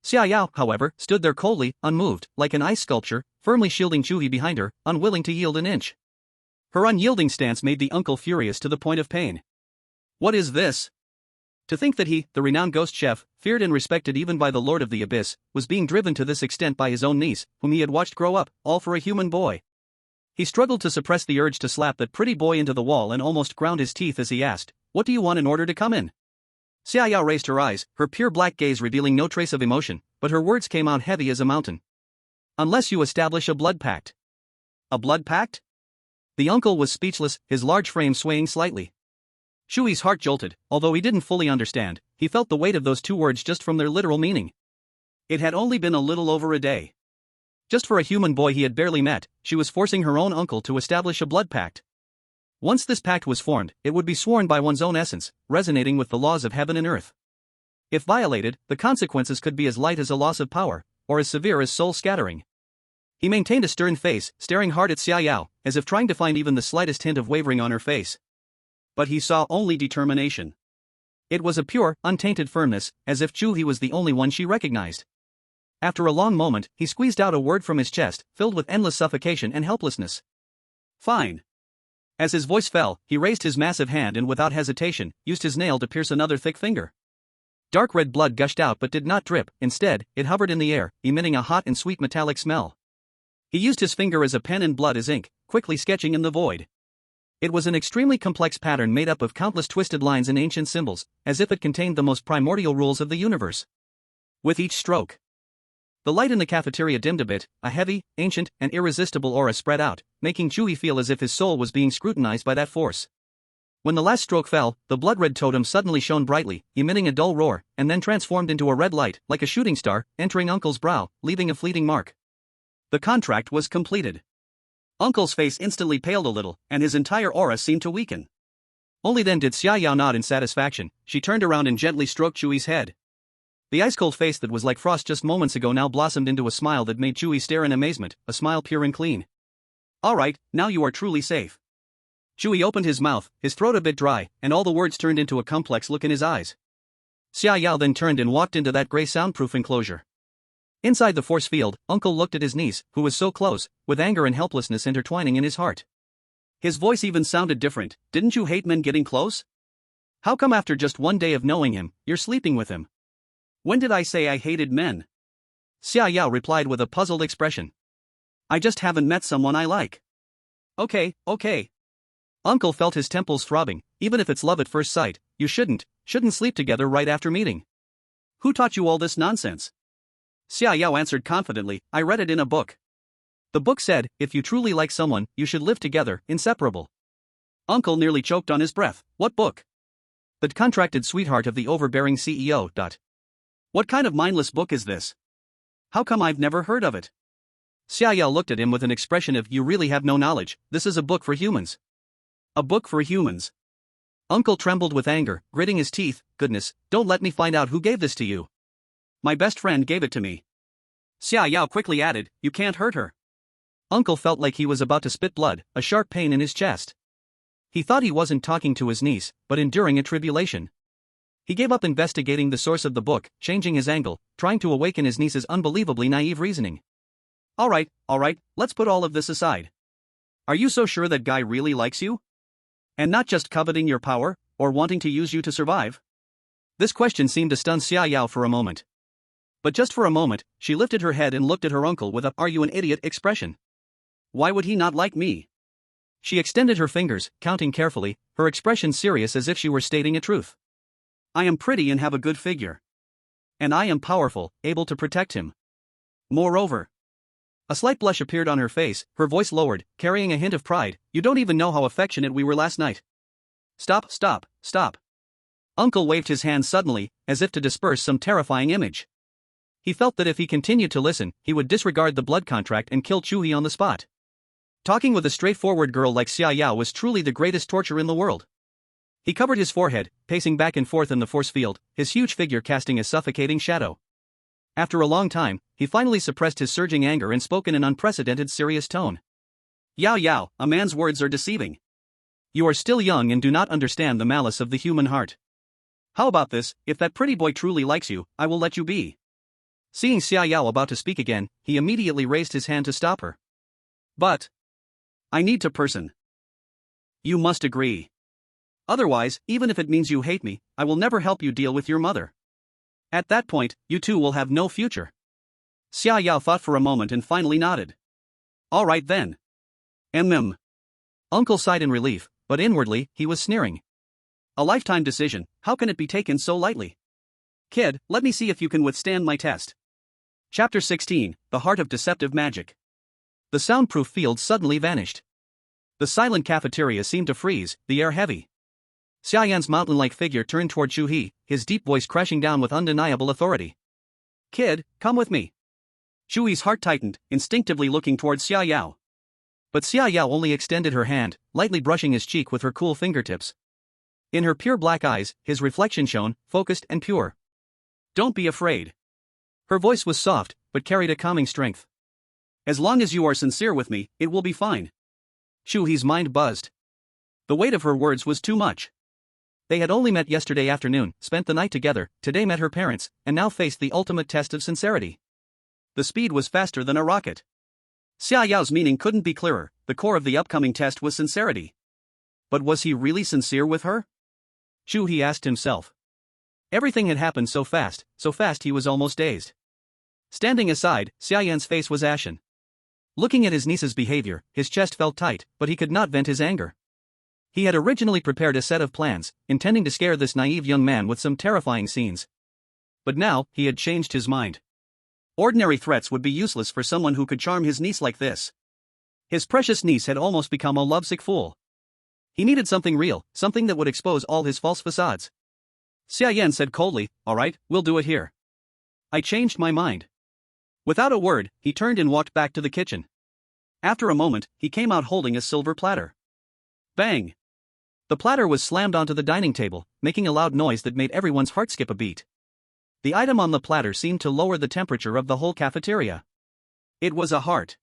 Xiaoyao, however, stood there coldly, unmoved, like an ice sculpture, firmly shielding Chu He behind her, unwilling to yield an inch. Her unyielding stance made the uncle furious to the point of pain. What is this? To think that he, the renowned ghost chef, feared and respected even by the Lord of the Abyss, was being driven to this extent by his own niece, whom he had watched grow up, all for a human boy. He struggled to suppress the urge to slap that pretty boy into the wall and almost ground his teeth as he asked, "What do you want in order to come in?" Xia Yao raised her eyes, her pure black gaze revealing no trace of emotion, but her words came out heavy as a mountain. "Unless you establish a blood pact." "A blood pact?" The uncle was speechless, his large frame swaying slightly. Chu He's heart jolted, although he didn't fully understand, he felt the weight of those two words just from their literal meaning. It had only been a little over a day. Just for a human boy he had barely met, she was forcing her own uncle to establish a blood pact. Once this pact was formed, it would be sworn by one's own essence, resonating with the laws of heaven and earth. If violated, the consequences could be as light as a loss of power, or as severe as soul scattering. He maintained a stern face, staring hard at Xia Yao, as if trying to find even the slightest hint of wavering on her face. But he saw only determination. It was a pure, untainted firmness, as if Chu He was the only one she recognized. After a long moment, he squeezed out a word from his chest, filled with endless suffocation and helplessness. "Fine." As his voice fell, he raised his massive hand and without hesitation, used his nail to pierce another thick finger. Dark red blood gushed out but did not drip, instead, it hovered in the air, emitting a hot and sweet metallic smell. He used his finger as a pen and blood as ink, quickly sketching in the void. It was an extremely complex pattern made up of countless twisted lines and ancient symbols, as if it contained the most primordial rules of the universe. With each stroke, the light in the cafeteria dimmed a bit, a heavy, ancient, and irresistible aura spread out, making Chu He feel as if his soul was being scrutinized by that force. When the last stroke fell, the blood-red totem suddenly shone brightly, emitting a dull roar, and then transformed into a red light, like a shooting star, entering Uncle's brow, leaving a fleeting mark. The contract was completed. Uncle's face instantly paled a little, and his entire aura seemed to weaken. Only then did Xia Yao nod in satisfaction. She turned around and gently stroked Chu He's head. The ice-cold face that was like frost just moments ago now blossomed into a smile that made Chu He stare in amazement, a smile pure and clean. "All right, now you are truly safe." Chu He opened his mouth, his throat a bit dry, and all the words turned into a complex look in his eyes. Xia Yao then turned and walked into that gray soundproof enclosure. Inside the force field, Uncle looked at his niece, who was so close, with anger and helplessness intertwining in his heart. His voice even sounded different. "Didn't you hate men getting close? How come after just one day of knowing him, you're sleeping with him?" "When did I say I hated men?" Xia Yao replied with a puzzled expression. "I just haven't met someone I like." Okay. Uncle felt his temples throbbing. "Even if it's love at first sight, you shouldn't sleep together right after meeting. Who taught you all this nonsense?" Xia Yao answered confidently, "I read it in a book. The book said, if you truly like someone, you should live together, inseparable." Uncle nearly choked on his breath. "What book?" "The Contracted Sweetheart of the Overbearing CEO. What kind of mindless book is this? How come I've never heard of it?" Xia Yao looked at him with an expression of, "You really have no knowledge. This is a book for humans." "A book for humans?" Uncle trembled with anger, gritting his teeth. "Goodness, don't let me find out who gave this to you." "My best friend gave it to me." Xia Yao quickly added, "You can't hurt her." Uncle felt like he was about to spit blood, a sharp pain in his chest. He thought he wasn't talking to his niece, but enduring a tribulation. He gave up investigating the source of the book, changing his angle, trying to awaken his niece's unbelievably naive reasoning. All right, let's put all of this aside. Are you so sure that guy really likes you? And not just coveting your power, or wanting to use you to survive?" This question seemed to stun Xia Yao for a moment. But just for a moment, she lifted her head and looked at her uncle with a "are you an idiot" expression. "Why would he not like me?" She extended her fingers, counting carefully, her expression serious as if she were stating a truth. "I am pretty and have a good figure. And I am powerful, able to protect him. Moreover..." A slight blush appeared on her face, her voice lowered, carrying a hint of pride. "You don't even know how affectionate we were last night." Stop. Uncle waved his hand suddenly, as if to disperse some terrifying image. He felt that if he continued to listen, he would disregard the blood contract and kill Chu He on the spot. Talking with a straightforward girl like Xia Yao was truly the greatest torture in the world. He covered his forehead, pacing back and forth in the force field, his huge figure casting a suffocating shadow. After a long time, he finally suppressed his surging anger and spoke in an unprecedented serious tone. Yao, a man's words are deceiving. You are still young and do not understand the malice of the human heart. How about this, if that pretty boy truly likes you, I will let you be." Seeing Xia Yao about to speak again, he immediately raised his hand to stop her. "But I need to person. You must agree. Otherwise, even if it means you hate me, I will never help you deal with your mother. At that point, you two will have no future." Xia Yao thought for a moment and finally nodded. "All right then. Uncle sighed in relief, but inwardly, he was sneering. A lifetime decision, how can it be taken so lightly? Kid, let me see if you can withstand my test. Chapter 16, The Heart of Deceptive Magic. The soundproof field suddenly vanished. The silent cafeteria seemed to freeze, the air heavy. Xiaoyan's mountain-like figure turned toward Chu He, his deep voice crashing down with undeniable authority. Kid, come with me. Chu He's heart tightened, instinctively looking towards Xiaoyao. But Xiaoyao only extended her hand, lightly brushing his cheek with her cool fingertips. In her pure black eyes, his reflection shone, focused and pure. Don't be afraid. Her voice was soft, but carried a calming strength. As long as you are sincere with me, it will be fine. Chu He's mind buzzed. The weight of her words was too much. They had only met yesterday afternoon, spent the night together, today met her parents, and now faced the ultimate test of sincerity. The speed was faster than a rocket. Xiaoyao's meaning couldn't be clearer, the core of the upcoming test was sincerity. But was he really sincere with her? Chu He asked himself. Everything had happened so fast he was almost dazed. Standing aside, Xiaoyan's face was ashen. Looking at his niece's behavior, his chest felt tight, but he could not vent his anger. He had originally prepared a set of plans, intending to scare this naive young man with some terrifying scenes. But now, he had changed his mind. Ordinary threats would be useless for someone who could charm his niece like this. His precious niece had almost become a lovesick fool. He needed something real, something that would expose all his false facades. Xiaoyan said coldly, all right, we'll do it here. I changed my mind. Without a word, he turned and walked back to the kitchen. After a moment, he came out holding a silver platter. Bang! The platter was slammed onto the dining table, making a loud noise that made everyone's heart skip a beat. The item on the platter seemed to lower the temperature of the whole cafeteria. It was a heart.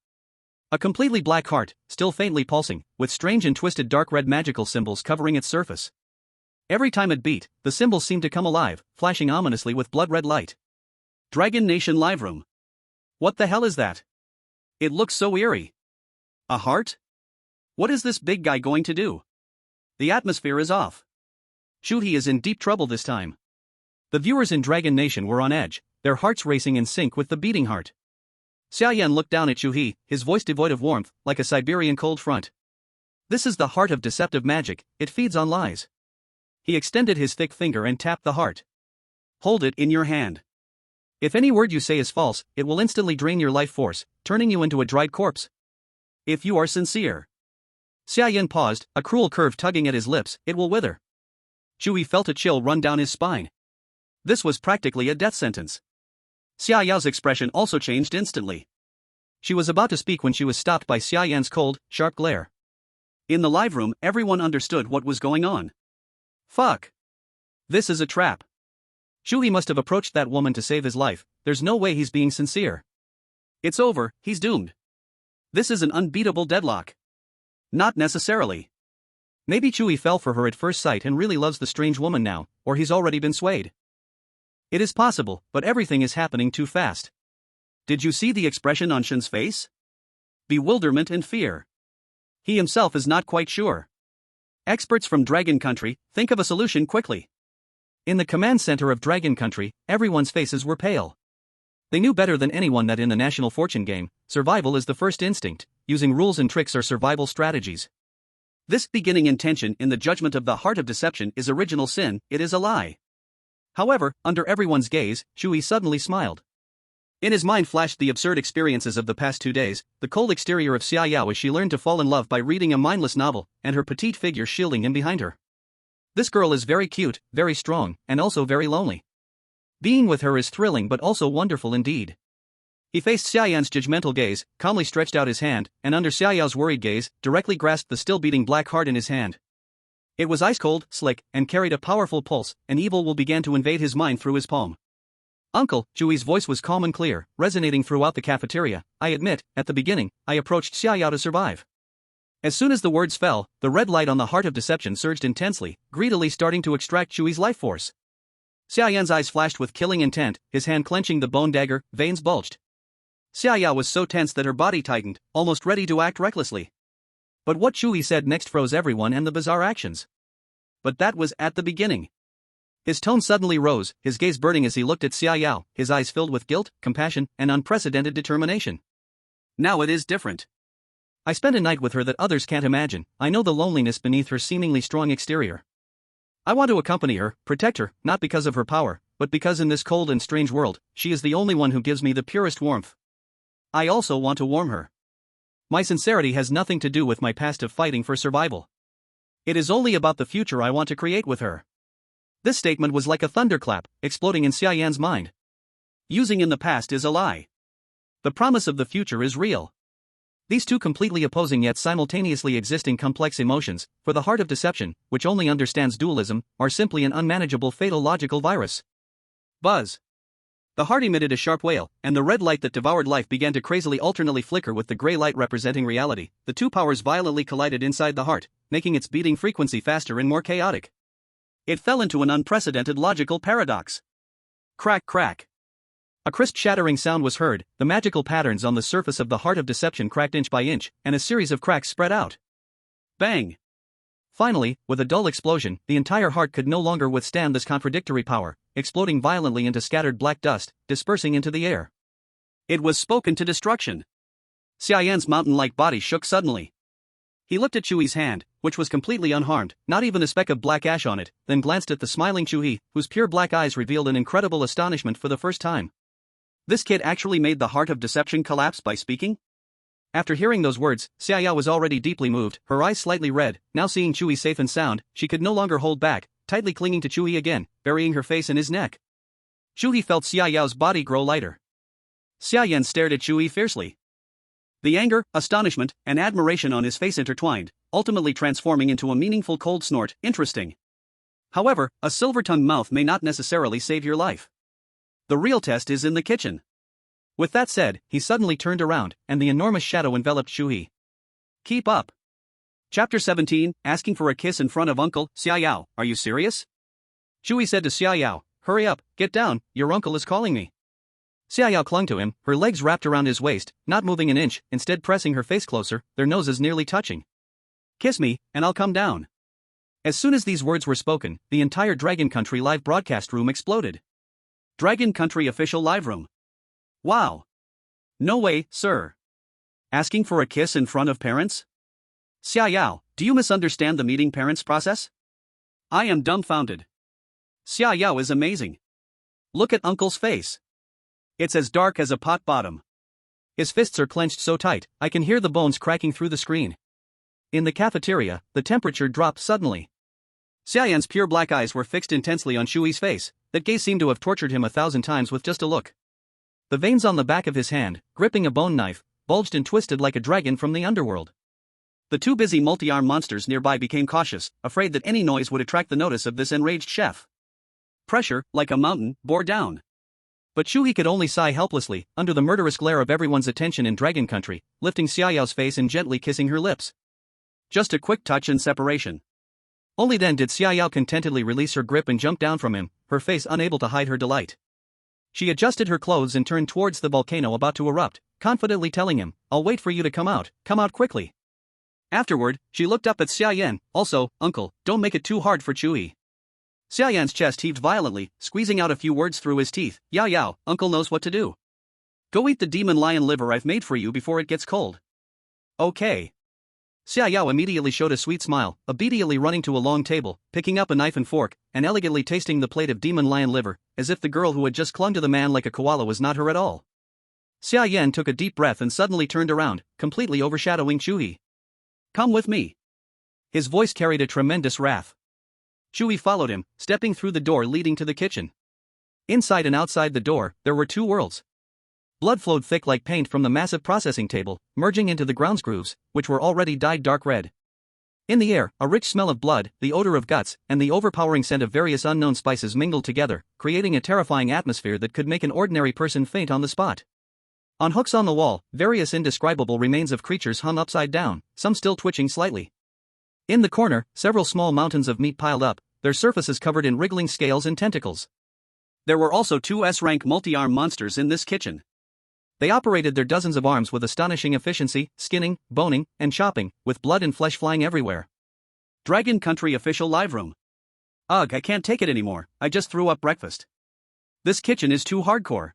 A completely black heart, still faintly pulsing, with strange and twisted dark red magical symbols covering its surface. Every time it beat, the symbols seemed to come alive, flashing ominously with blood-red light. Dragon Nation Live Room. What the hell is that? It looks so eerie. A heart? What is this big guy going to do? The atmosphere is off. Chu He is in deep trouble this time. The viewers in Dragon Nation were on edge, their hearts racing in sync with the beating heart. Xiaoyan looked down at Chu He, his voice devoid of warmth, like a Siberian cold front. This is the heart of deceptive magic, it feeds on lies. He extended his thick finger and tapped the heart. Hold it in your hand. If any word you say is false, it will instantly drain your life force, turning you into a dried corpse. If you are sincere. Xiaoyan paused, a cruel curve tugging at his lips, it will wither. Chu He felt a chill run down his spine. This was practically a death sentence. Xiaoyao's expression also changed instantly. She was about to speak when she was stopped by Xiaoyan's cold, sharp glare. In the live room, everyone understood what was going on. Fuck. This is a trap. Chu He must have approached that woman to save his life, there's no way he's being sincere. It's over, he's doomed. This is an unbeatable deadlock. Not necessarily. Maybe Chu He fell for her at first sight and really loves the strange woman now, or he's already been swayed. It is possible, but everything is happening too fast. Did you see the expression on Shen's face? Bewilderment and fear. He himself is not quite sure. Experts from Dragon Country, think of a solution quickly. In the command center of Dragon Country, everyone's faces were pale. They knew better than anyone that in the National Fortune game, survival is the first instinct, using rules and tricks are survival strategies. This beginning intention in the judgment of the heart of deception is original sin, it is a lie. However, under everyone's gaze, Chu He suddenly smiled. In his mind flashed the absurd experiences of the past 2 days, the cold exterior of Xiaoyao as she learned to fall in love by reading a mindless novel, and her petite figure shielding him behind her. This girl is very cute, very strong, and also very lonely. Being with her is thrilling but also wonderful indeed. He faced Xiaoyan's judgmental gaze, calmly stretched out his hand, and under Xiaoyao's worried gaze, directly grasped the still beating black heart in his hand. It was ice-cold, slick, and carried a powerful pulse, and evil will began to invade his mind through his palm. Uncle, Chu He's voice was calm and clear, resonating throughout the cafeteria. I admit, at the beginning, I approached Xiaoyao to survive. As soon as the words fell, the red light on the heart of deception surged intensely, greedily starting to extract Chu He's life force. Xiaoyan's eyes flashed with killing intent, his hand clenching the bone dagger, veins bulged. Xiaoyao was so tense that her body tightened, almost ready to act recklessly. But what Chu He said next froze everyone and the bizarre actions. But that was at the beginning. His tone suddenly rose, his gaze burning as he looked at Xiaoyao, his eyes filled with guilt, compassion, and unprecedented determination. Now it is different. I spend a night with her that others can't imagine. I know the loneliness beneath her seemingly strong exterior. I want to accompany her, protect her, not because of her power, but because in this cold and strange world, she is the only one who gives me the purest warmth. I also want to warm her. My sincerity has nothing to do with my past of fighting for survival. It is only about the future I want to create with her. This statement was like a thunderclap, exploding in Xia Yan's mind. Using in the past is a lie. The promise of the future is real. These two completely opposing yet simultaneously existing complex emotions, for the heart of deception, which only understands dualism, are simply an unmanageable fatal logical virus. Buzz. The heart emitted a sharp wail, and the red light that devoured life began to crazily alternately flicker with the gray light representing reality. The two powers violently collided inside the heart, making its beating frequency faster and more chaotic. It fell into an unprecedented logical paradox. Crack, crack. A crisp shattering sound was heard, the magical patterns on the surface of the heart of deception cracked inch by inch, and a series of cracks spread out. Bang! Finally, with a dull explosion, the entire heart could no longer withstand this contradictory power, exploding violently into scattered black dust, dispersing into the air. It was spoken to destruction. Xia Yan's mountain-like body shook suddenly. He looked at Chu He's hand, which was completely unharmed, not even a speck of black ash on it, then glanced at the smiling Chu He, whose pure black eyes revealed an incredible astonishment for the first time. This kid actually made the heart of deception collapse by speaking? After hearing those words, Xia Ya was already deeply moved, her eyes slightly red. Now seeing Chu He safe and sound, she could no longer hold back, tightly clinging to Chu He again, burying her face in his neck. Chu He felt Xia Yao's body grow lighter. Xia Yan stared at Chu He fiercely. The anger, astonishment, and admiration on his face intertwined, ultimately transforming into a meaningful cold snort. Interesting. However, a silver-tongued mouth may not necessarily save your life. The real test is in the kitchen. With that said, he suddenly turned around, and the enormous shadow enveloped Chu He. Keep up. Chapter 17, Asking for a Kiss in Front of Uncle. Xia Yao, are you serious? Chu He said to Xia Yao, hurry up, get down, your uncle is calling me. Xia Yao clung to him, her legs wrapped around his waist, not moving an inch, instead pressing her face closer, their noses nearly touching. Kiss me, and I'll come down. As soon as these words were spoken, the entire Dragon Country live broadcast room exploded. Dragon Country official live room. Wow. No way, sir. Asking for a kiss in front of parents? Xia Yao, do you misunderstand the meeting parents process? I am dumbfounded. Xia Yao is amazing. Look at Uncle's face. It's as dark as a pot bottom. His fists are clenched so tight, I can hear the bones cracking through the screen. In the cafeteria, the temperature dropped suddenly. Xia Yan's pure black eyes were fixed intensely on Chu He's face. That gaze seemed to have tortured him 1,000 times with just a look. The veins on the back of his hand, gripping a bone knife, bulged and twisted like a dragon from the underworld. The two busy multi-armed monsters nearby became cautious, afraid that any noise would attract the notice of this enraged chef. Pressure, like a mountain, bore down. But Chu He could only sigh helplessly, under the murderous glare of everyone's attention in Dragon Country, lifting Xia Yao's face and gently kissing her lips. Just a quick touch and separation. Only then did Xia Yao contentedly release her grip and jump down from him, her face unable to hide her delight. She adjusted her clothes and turned towards the volcano about to erupt, confidently telling him, I'll wait for you to come out quickly. Afterward, she looked up at Xia Yan, also, Uncle, don't make it too hard for Chu He. Xia Yan's chest heaved violently, squeezing out a few words through his teeth. Yao Yao, Uncle knows what to do. Go eat the demon lion liver I've made for you before it gets cold. Okay. Xia Yao immediately showed a sweet smile, obediently running to a long table, picking up a knife and fork, and elegantly tasting the plate of demon lion liver, as if the girl who had just clung to the man like a koala was not her at all. Xia Yan took a deep breath and suddenly turned around, completely overshadowing Chu He. Come with me. His voice carried a tremendous wrath. Chu He followed him, stepping through the door leading to the kitchen. Inside and outside the door, there were two worlds. Blood flowed thick like paint from the massive processing table, merging into the grounds grooves, which were already dyed dark red. In the air, a rich smell of blood, the odor of guts, and the overpowering scent of various unknown spices mingled together, creating a terrifying atmosphere that could make an ordinary person faint on the spot. On hooks on the wall, various indescribable remains of creatures hung upside down, some still twitching slightly. In the corner, several small mountains of meat piled up, their surfaces covered in wriggling scales and tentacles. There were also two S-rank multi-arm monsters in this kitchen. They operated their dozens of arms with astonishing efficiency, skinning, boning, and chopping, with blood and flesh flying everywhere. Dragon Country official live room. Ugh, I can't take it anymore, I just threw up breakfast. This kitchen is too hardcore.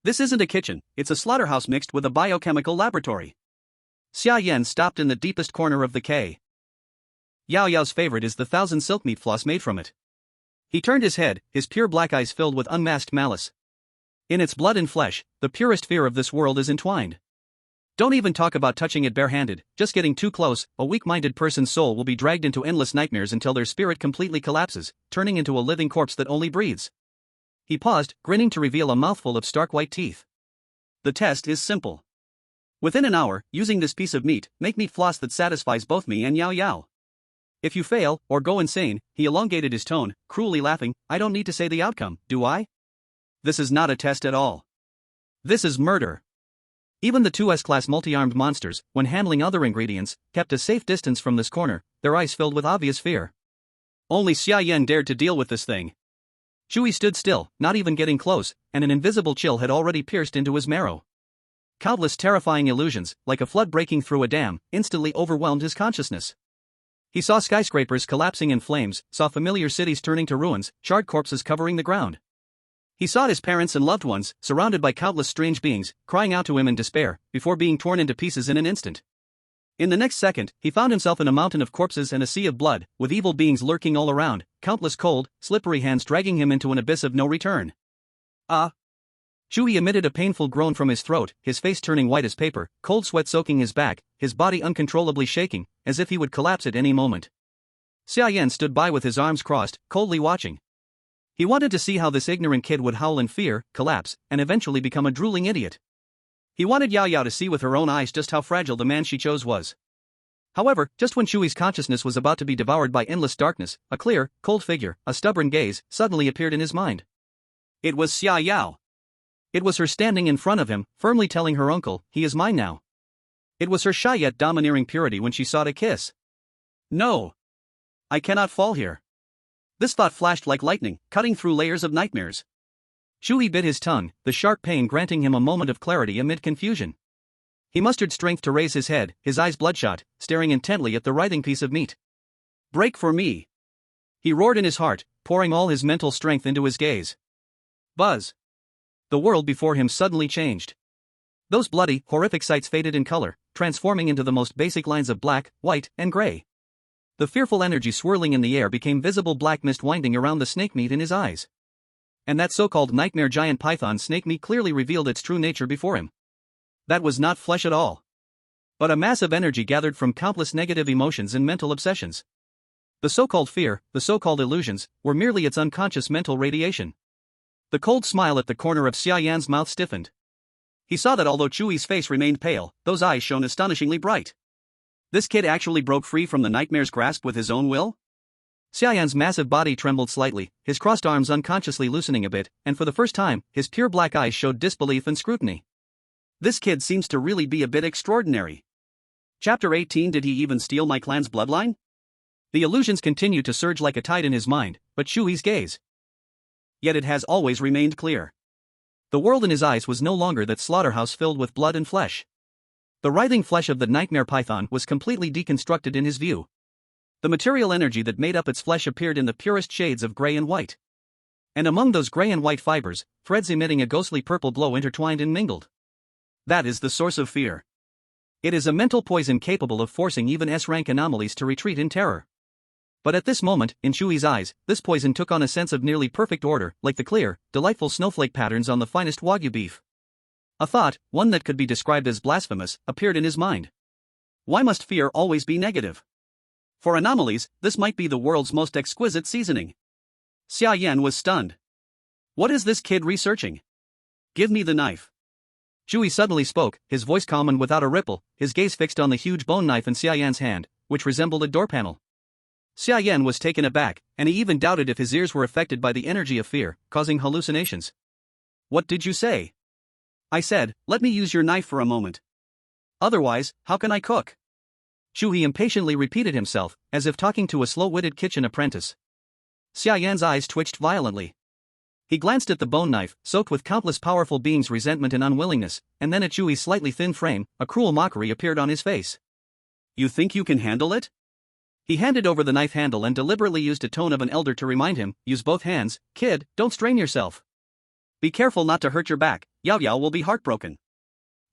This isn't a kitchen, it's a slaughterhouse mixed with a biochemical laboratory. Xia Yan stopped in the deepest corner of the K. Yao Yao's favorite is the 1,000 silk meat floss made from it. He turned his head, his pure black eyes filled with unmasked malice. In its blood and flesh, the purest fear of this world is entwined. Don't even talk about touching it barehanded, just getting too close, a weak-minded person's soul will be dragged into endless nightmares until their spirit completely collapses, turning into a living corpse that only breathes. He paused, grinning to reveal a mouthful of stark white teeth. The test is simple. Within an hour, using this piece of meat, make meat floss that satisfies both me and Yao Yao. If you fail, or go insane, he elongated his tone, cruelly laughing, I don't need to say the outcome, do I? This is not a test at all. This is murder. Even the 2S-class multi-armed monsters, when handling other ingredients, kept a safe distance from this corner, their eyes filled with obvious fear. Only Xia Yan dared to deal with this thing. Chu He stood still, not even getting close, and an invisible chill had already pierced into his marrow. Countless terrifying illusions, like a flood breaking through a dam, instantly overwhelmed his consciousness. He saw skyscrapers collapsing in flames, saw familiar cities turning to ruins, charred corpses covering the ground. He saw his parents and loved ones, surrounded by countless strange beings, crying out to him in despair, before being torn into pieces in an instant. In the next second, he found himself in a mountain of corpses and a sea of blood, with evil beings lurking all around, countless cold, slippery hands dragging him into an abyss of no return. Chu He emitted a painful groan from his throat, his face turning white as paper, cold sweat soaking his back, his body uncontrollably shaking, as if he would collapse at any moment. Xia Yan stood by with his arms crossed, coldly watching. He wanted to see how this ignorant kid would howl in fear, collapse, and eventually become a drooling idiot. He wanted Yao Yao to see with her own eyes just how fragile the man she chose was. However, just when Chu He's consciousness was about to be devoured by endless darkness, a clear, cold figure, a stubborn gaze, suddenly appeared in his mind. It was Xia Yao. It was her standing in front of him, firmly telling her uncle, he is mine now. It was her shy yet domineering purity when she sought a kiss. No. I cannot fall here. This thought flashed like lightning, cutting through layers of nightmares. Chu He bit his tongue, the sharp pain granting him a moment of clarity amid confusion. He mustered strength to raise his head, his eyes bloodshot, staring intently at the writhing piece of meat. Break for me! He roared in his heart, pouring all his mental strength into his gaze. Buzz! The world before him suddenly changed. Those bloody, horrific sights faded in color, transforming into the most basic lines of black, white, and gray. The fearful energy swirling in the air became visible black mist winding around the snake meat in his eyes. And that so-called nightmare giant python snake meat clearly revealed its true nature before him. That was not flesh at all, but a mass of energy gathered from countless negative emotions and mental obsessions. The so-called fear, the so-called illusions, were merely its unconscious mental radiation. The cold smile at the corner of Xia Yan's mouth stiffened. He saw that although Chu He's face remained pale, those eyes shone astonishingly bright. This kid actually broke free from the nightmare's grasp with his own will? Xia Yan's massive body trembled slightly, his crossed arms unconsciously loosening a bit, and for the first time, his pure black eyes showed disbelief and scrutiny. This kid seems to really be a bit extraordinary. Chapter 18. Did he even steal my clan's bloodline? The illusions continued to surge like a tide in his mind, but Chu He's gaze. Yet it has always remained clear. The world in his eyes was no longer that slaughterhouse filled with blood and flesh. The writhing flesh of the nightmare python was completely deconstructed in his view. The material energy that made up its flesh appeared in the purest shades of gray and white. And among those gray and white fibers, threads emitting a ghostly purple glow intertwined and mingled. That is the source of fear. It is a mental poison capable of forcing even S-rank anomalies to retreat in terror. But at this moment, in Chu He's eyes, this poison took on a sense of nearly perfect order, like the clear, delightful snowflake patterns on the finest Wagyu beef. A thought, one that could be described as blasphemous, appeared in his mind. Why must fear always be negative? For anomalies, this might be the world's most exquisite seasoning. Xia Yan was stunned. What is this kid researching? Give me the knife. Chu He suddenly spoke, his voice calm and without a ripple, his gaze fixed on the huge bone knife in Xia Yan's hand, which resembled a door panel. Xia Yan was taken aback, and he even doubted if his ears were affected by the energy of fear, causing hallucinations. What did you say? I said, let me use your knife for a moment. Otherwise, how can I cook? Chu He impatiently repeated himself, as if talking to a slow-witted kitchen apprentice. Xia Yan's eyes twitched violently. He glanced at the bone knife, soaked with countless powerful beings' resentment and unwillingness, and then at Chu He's slightly thin frame, a cruel mockery appeared on his face. You think you can handle it? He handed over the knife handle and deliberately used a tone of an elder to remind him, use both hands, kid, don't strain yourself. Be careful not to hurt your back, Yao Yao will be heartbroken.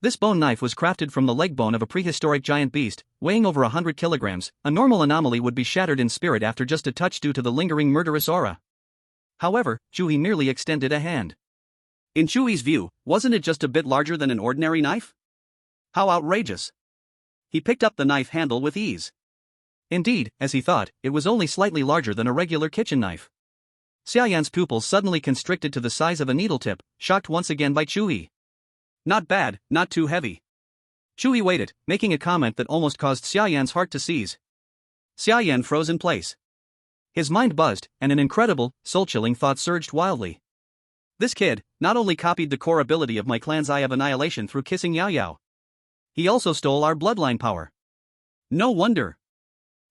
This bone knife was crafted from the leg bone of a prehistoric giant beast, weighing over 100 kilograms. A normal anomaly would be shattered in spirit after just a touch due to the lingering murderous aura. However, Chu He merely extended a hand. In Chu He's view, wasn't it just a bit larger than an ordinary knife? How outrageous! He picked up the knife handle with ease. Indeed, as he thought, it was only slightly larger than a regular kitchen knife. Xiaoyan's pupils suddenly constricted to the size of a needle tip, shocked once again by Chu He. Not bad, not too heavy. Chu He waited, making a comment that almost caused Xiaoyan's heart to seize. Xiaoyan froze in place. His mind buzzed, and an incredible, soul-chilling thought surged wildly. This kid not only copied the core ability of my clan's Eye of Annihilation through kissing Yao Yao, he also stole our bloodline power. No wonder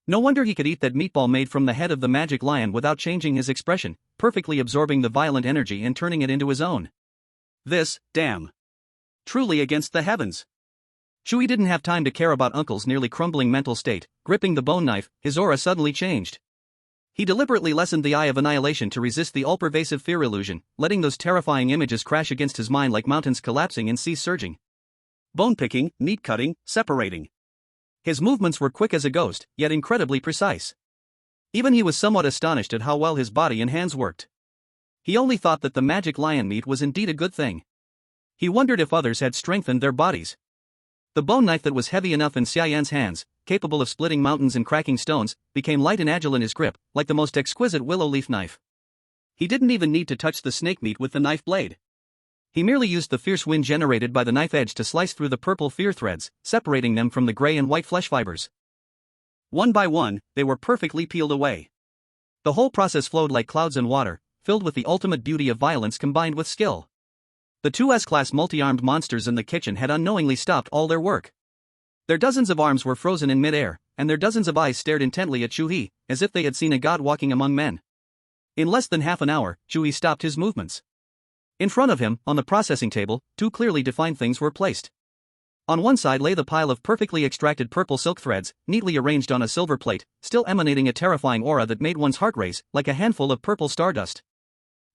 he could eat that meatball made from the head of the magic lion without changing his expression, perfectly absorbing the violent energy and turning it into his own. This, damn. Truly against the heavens. Chu He didn't have time to care about Uncle's nearly crumbling mental state. Gripping the bone knife, his aura suddenly changed. He deliberately lessened the Eye of Annihilation to resist the all-pervasive fear illusion, letting those terrifying images crash against his mind like mountains collapsing and seas surging. Bone picking, meat cutting, separating. His movements were quick as a ghost, yet incredibly precise. Even he was somewhat astonished at how well his body and hands worked. He only thought that the magic lion meat was indeed a good thing. He wondered if others had strengthened their bodies. The bone knife that was heavy enough in Xiaoyan's hands, capable of splitting mountains and cracking stones, became light and agile in his grip, like the most exquisite willow leaf knife. He didn't even need to touch the snake meat with the knife blade. He merely used the fierce wind generated by the knife edge to slice through the purple fear threads, separating them from the gray and white flesh fibers. One by one, they were perfectly peeled away. The whole process flowed like clouds and water, filled with the ultimate beauty of violence combined with skill. The two S-class multi-armed monsters in the kitchen had unknowingly stopped all their work. Their dozens of arms were frozen in mid-air, and their dozens of eyes stared intently at Chu He, as if they had seen a god walking among men. In less than half an hour, Chu He stopped his movements. In front of him, on the processing table, two clearly defined things were placed. On one side lay the pile of perfectly extracted purple silk threads, neatly arranged on a silver plate, still emanating a terrifying aura that made one's heart race, like a handful of purple stardust.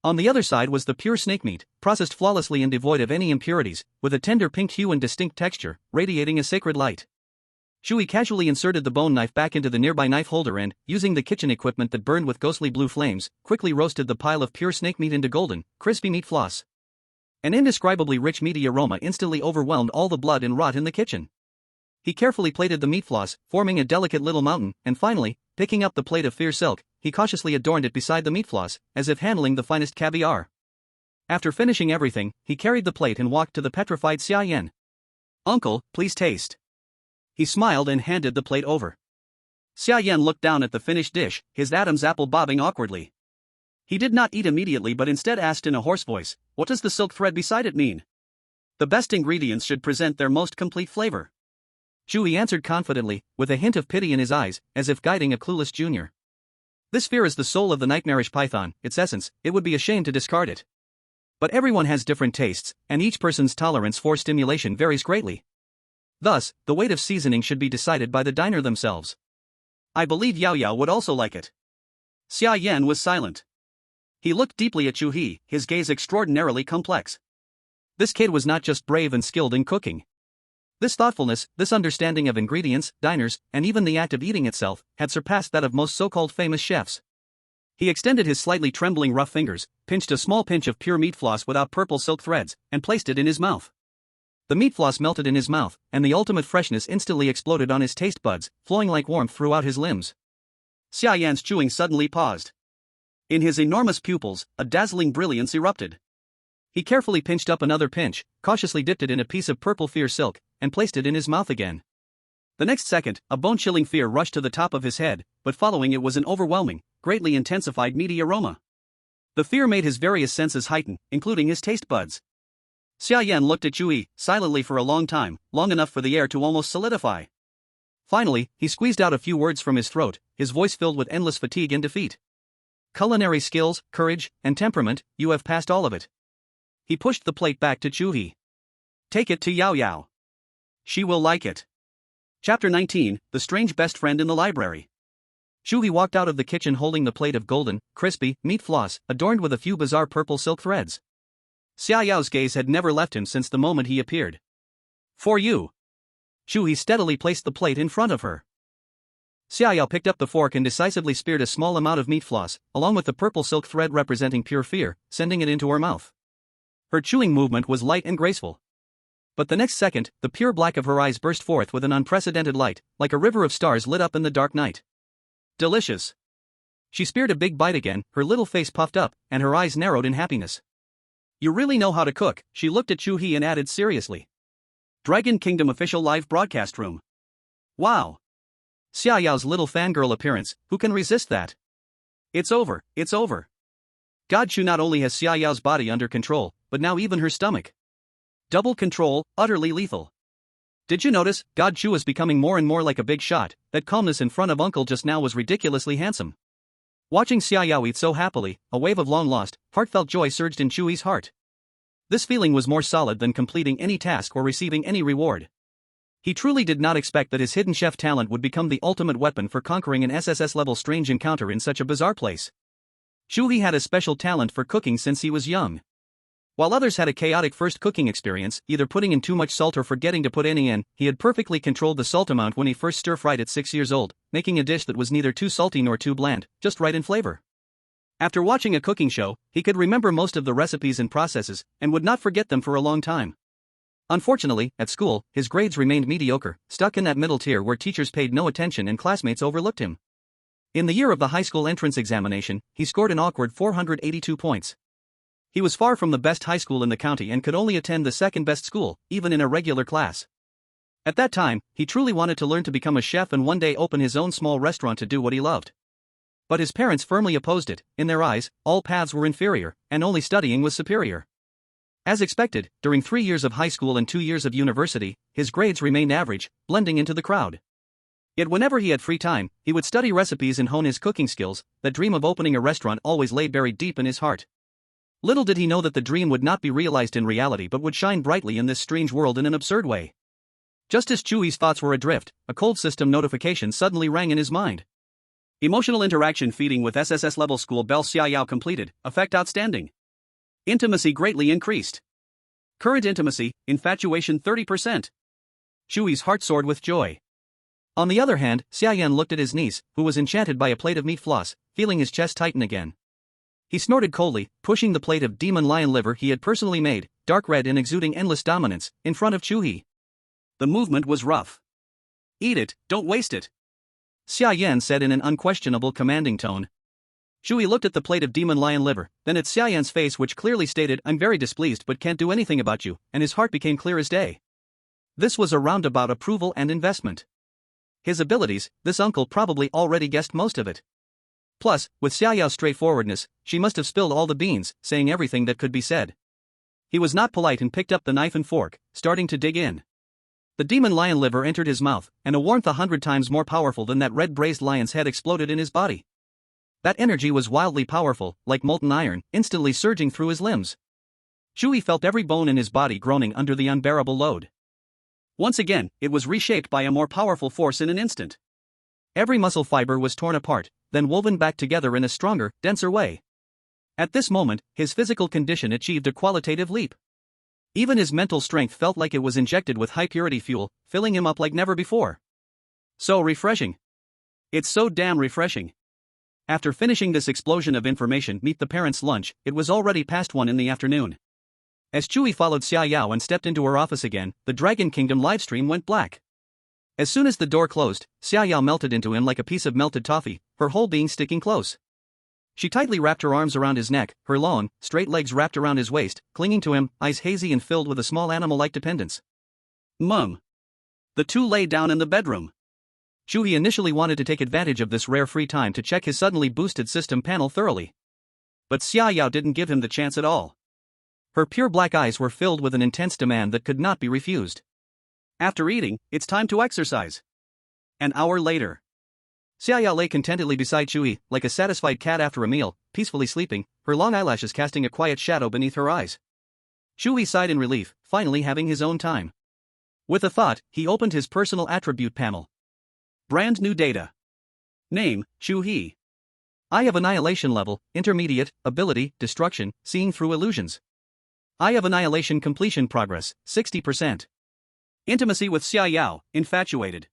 On the other side was the pure snake meat, processed flawlessly and devoid of any impurities, with a tender pink hue and distinct texture, radiating a sacred light. Chu He casually inserted the bone knife back into the nearby knife holder and, using the kitchen equipment that burned with ghostly blue flames, quickly roasted the pile of pure snake meat into golden, crispy meat floss. An indescribably rich meaty aroma instantly overwhelmed all the blood and rot in the kitchen. He carefully plated the meat floss, forming a delicate little mountain, and finally, picking up the plate of fierce silk, he cautiously adorned it beside the meat floss, as if handling the finest caviar. After finishing everything, he carried the plate and walked to the petrified Xiaoyan. "Uncle, please taste." He smiled and handed the plate over. Xiaoyan looked down at the finished dish, his Adam's apple bobbing awkwardly. He did not eat immediately but instead asked in a hoarse voice, "What does the silk thread beside it mean?" "The best ingredients should present their most complete flavor." Chu He answered confidently, with a hint of pity in his eyes, as if guiding a clueless junior. "This fear is the soul of the nightmarish python, its essence, it would be a shame to discard it. But everyone has different tastes, and each person's tolerance for stimulation varies greatly. Thus, the weight of seasoning should be decided by the diner themselves. I believe Yao Yao would also like it." Xiaoyan was silent. He looked deeply at Chu He, his gaze extraordinarily complex. This kid was not just brave and skilled in cooking. This thoughtfulness, this understanding of ingredients, diners, and even the act of eating itself, had surpassed that of most so-called famous chefs. He extended his slightly trembling rough fingers, pinched a small pinch of pure meat floss without purple silk threads, and placed it in his mouth. The meat floss melted in his mouth, and the ultimate freshness instantly exploded on his taste buds, flowing like warmth throughout his limbs. Xiaoyan's chewing suddenly paused. In his enormous pupils, a dazzling brilliance erupted. He carefully pinched up another pinch, cautiously dipped it in a piece of purple fear silk, and placed it in his mouth again. The next second, a bone-chilling fear rushed to the top of his head, but following it was an overwhelming, greatly intensified meaty aroma. The fear made his various senses heighten, including his taste buds. Xiaoyan looked at Chu He, silently for a long time, long enough for the air to almost solidify. Finally, he squeezed out a few words from his throat, his voice filled with endless fatigue and defeat. "Culinary skills, courage, and temperament, you have passed all of it." He pushed the plate back to Chu He. "Take it to Yao Yao. She will like it." Chapter 19, The Strange Best Friend in the Library. Chu He walked out of the kitchen holding the plate of golden, crispy, meat floss, adorned with a few bizarre purple silk threads. Xiao Yao's gaze had never left him since the moment he appeared. For you. Chu He steadily placed the plate in front of her. Xiaoyao picked up the fork and decisively speared a small amount of meat floss, along with the purple silk thread representing pure fear, sending it into her mouth. Her chewing movement was light and graceful. But the next second, the pure black of her eyes burst forth with an unprecedented light, like a river of stars lit up in the dark night. Delicious. She speared a big bite again, her little face puffed up, and her eyes narrowed in happiness. You really know how to cook, she looked at Chu He and added seriously. Dragon Kingdom official live broadcast room. Wow. Xiaoyao's little fangirl appearance, who can resist that? It's over, it's over. God Chu not only has Xiaoyao's body under control, but now even her stomach. Double control, utterly lethal. Did you notice, God Chu is becoming more and more like a big shot, that calmness in front of Uncle just now was ridiculously handsome. Watching Xiaoyao eat so happily, a wave of long-lost, heartfelt joy surged in Chu He's heart. This feeling was more solid than completing any task or receiving any reward. He truly did not expect that his hidden chef talent would become the ultimate weapon for conquering an SSS-level strange encounter in such a bizarre place. Chu He had a special talent for cooking since he was young. While others had a chaotic first cooking experience, either putting in too much salt or forgetting to put any in, he had perfectly controlled the salt amount when he first stir-fried at 6 years old, making a dish that was neither too salty nor too bland, just right in flavor. After watching a cooking show, he could remember most of the recipes and processes, and would not forget them for a long time. Unfortunately, at school, his grades remained mediocre, stuck in that middle tier where teachers paid no attention and classmates overlooked him. In the year of the high school entrance examination, he scored an awkward 482 points. He was far from the best high school in the county and could only attend the second best school, even in a regular class. At that time, he truly wanted to learn to become a chef and one day open his own small restaurant to do what he loved. But his parents firmly opposed it. In their eyes, all paths were inferior, and only studying was superior. As expected, during 3 years of high school and 2 years of university, his grades remained average, blending into the crowd. Yet whenever he had free time, he would study recipes and hone his cooking skills. That dream of opening a restaurant always lay buried deep in his heart. Little did he know that the dream would not be realized in reality but would shine brightly in this strange world in an absurd way. Just as Chu He's thoughts were adrift, a cold system notification suddenly rang in his mind. Emotional interaction feeding with SSS level school belle Xiaoyao completed, effect outstanding. Intimacy greatly increased. Current intimacy, infatuation 30%. Chu He's heart soared with joy. On the other hand, Xiaoyan looked at his niece, who was enchanted by a plate of meat floss, feeling his chest tighten again. He snorted coldly, pushing the plate of demon lion liver he had personally made, dark red and exuding endless dominance, in front of Chu He. The movement was rough. Eat it, don't waste it. Xia Yan said in an unquestionable commanding tone. Chu He looked at the plate of demon lion liver, then at Xia Yan's face which clearly stated I'm very displeased but can't do anything about you, and his heart became clear as day. This was a roundabout approval and investment. His abilities, this uncle probably already guessed most of it. Plus, with Xiaoyao's straightforwardness, she must have spilled all the beans, saying everything that could be said. He was not polite and picked up the knife and fork, starting to dig in. The demon lion liver entered his mouth, and a warmth 100 times more powerful than that red braised lion's head exploded in his body. That energy was wildly powerful, like molten iron, instantly surging through his limbs. Chu He felt every bone in his body groaning under the unbearable load. Once again, it was reshaped by a more powerful force in an instant. Every muscle fiber was torn apart, then woven back together in a stronger, denser way. At this moment, his physical condition achieved a qualitative leap. Even his mental strength felt like it was injected with high-purity fuel, filling him up like never before. So refreshing. It's so damn refreshing. After finishing this explosion of information meet the parents' lunch, it was already past 1 in the afternoon. As Chu He followed Xiaoyao and stepped into her office again, the Dragon Kingdom livestream went black. As soon as the door closed, Xiaoyao melted into him like a piece of melted toffee, her whole being sticking close. She tightly wrapped her arms around his neck, her long, straight legs wrapped around his waist, clinging to him, eyes hazy and filled with a small animal-like dependence. Mum. The two lay down in the bedroom. Chu He initially wanted to take advantage of this rare free time to check his suddenly boosted system panel thoroughly. But Xiaoyao didn't give him the chance at all. Her pure black eyes were filled with an intense demand that could not be refused. After eating, it's time to exercise. An hour later. Xiaoyao lay contentedly beside Chu He, like a satisfied cat after a meal, peacefully sleeping, her long eyelashes casting a quiet shadow beneath her eyes. Chu He sighed in relief, finally having his own time. With a thought, he opened his personal attribute panel. Brand new data. Name, Chu He. Eye of Annihilation level, intermediate, ability, destruction, seeing through illusions. Eye of Annihilation completion progress, 60%. Intimacy with Xia Yao, infatuated.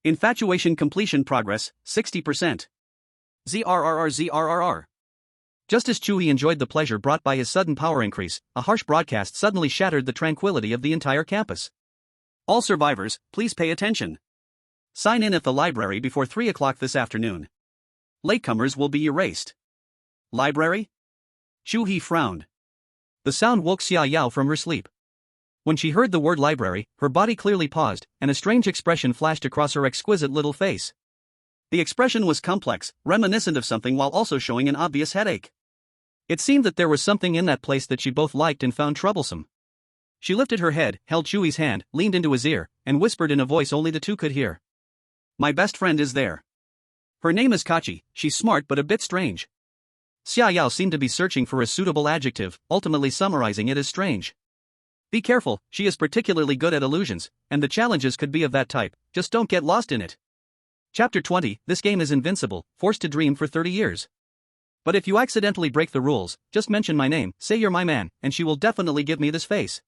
Infatuation completion progress, 60%. ZRRR. Just as Chu He enjoyed the pleasure brought by his sudden power increase, a harsh broadcast suddenly shattered the tranquility of the entire campus. All survivors, please pay attention. Sign in at the library before 3 o'clock this afternoon. Latecomers will be erased. Library? Chu He frowned. The sound woke Xia Yao from her sleep. When she heard the word library, her body clearly paused, and a strange expression flashed across her exquisite little face. The expression was complex, reminiscent of something while also showing an obvious headache. It seemed that there was something in that place that she both liked and found troublesome. She lifted her head, held Chu He's hand, leaned into his ear, and whispered in a voice only the two could hear. My best friend is there. Her name is Kachi, she's smart but a bit strange. Xia Yao seemed to be searching for a suitable adjective, ultimately summarizing it as strange. Be careful, she is particularly good at illusions, and the challenges could be of that type, just don't get lost in it. Chapter 20, this game is invincible, forced to dream for 30 years. But if you accidentally break the rules, just mention my name, say you're my man, and she will definitely give me this face.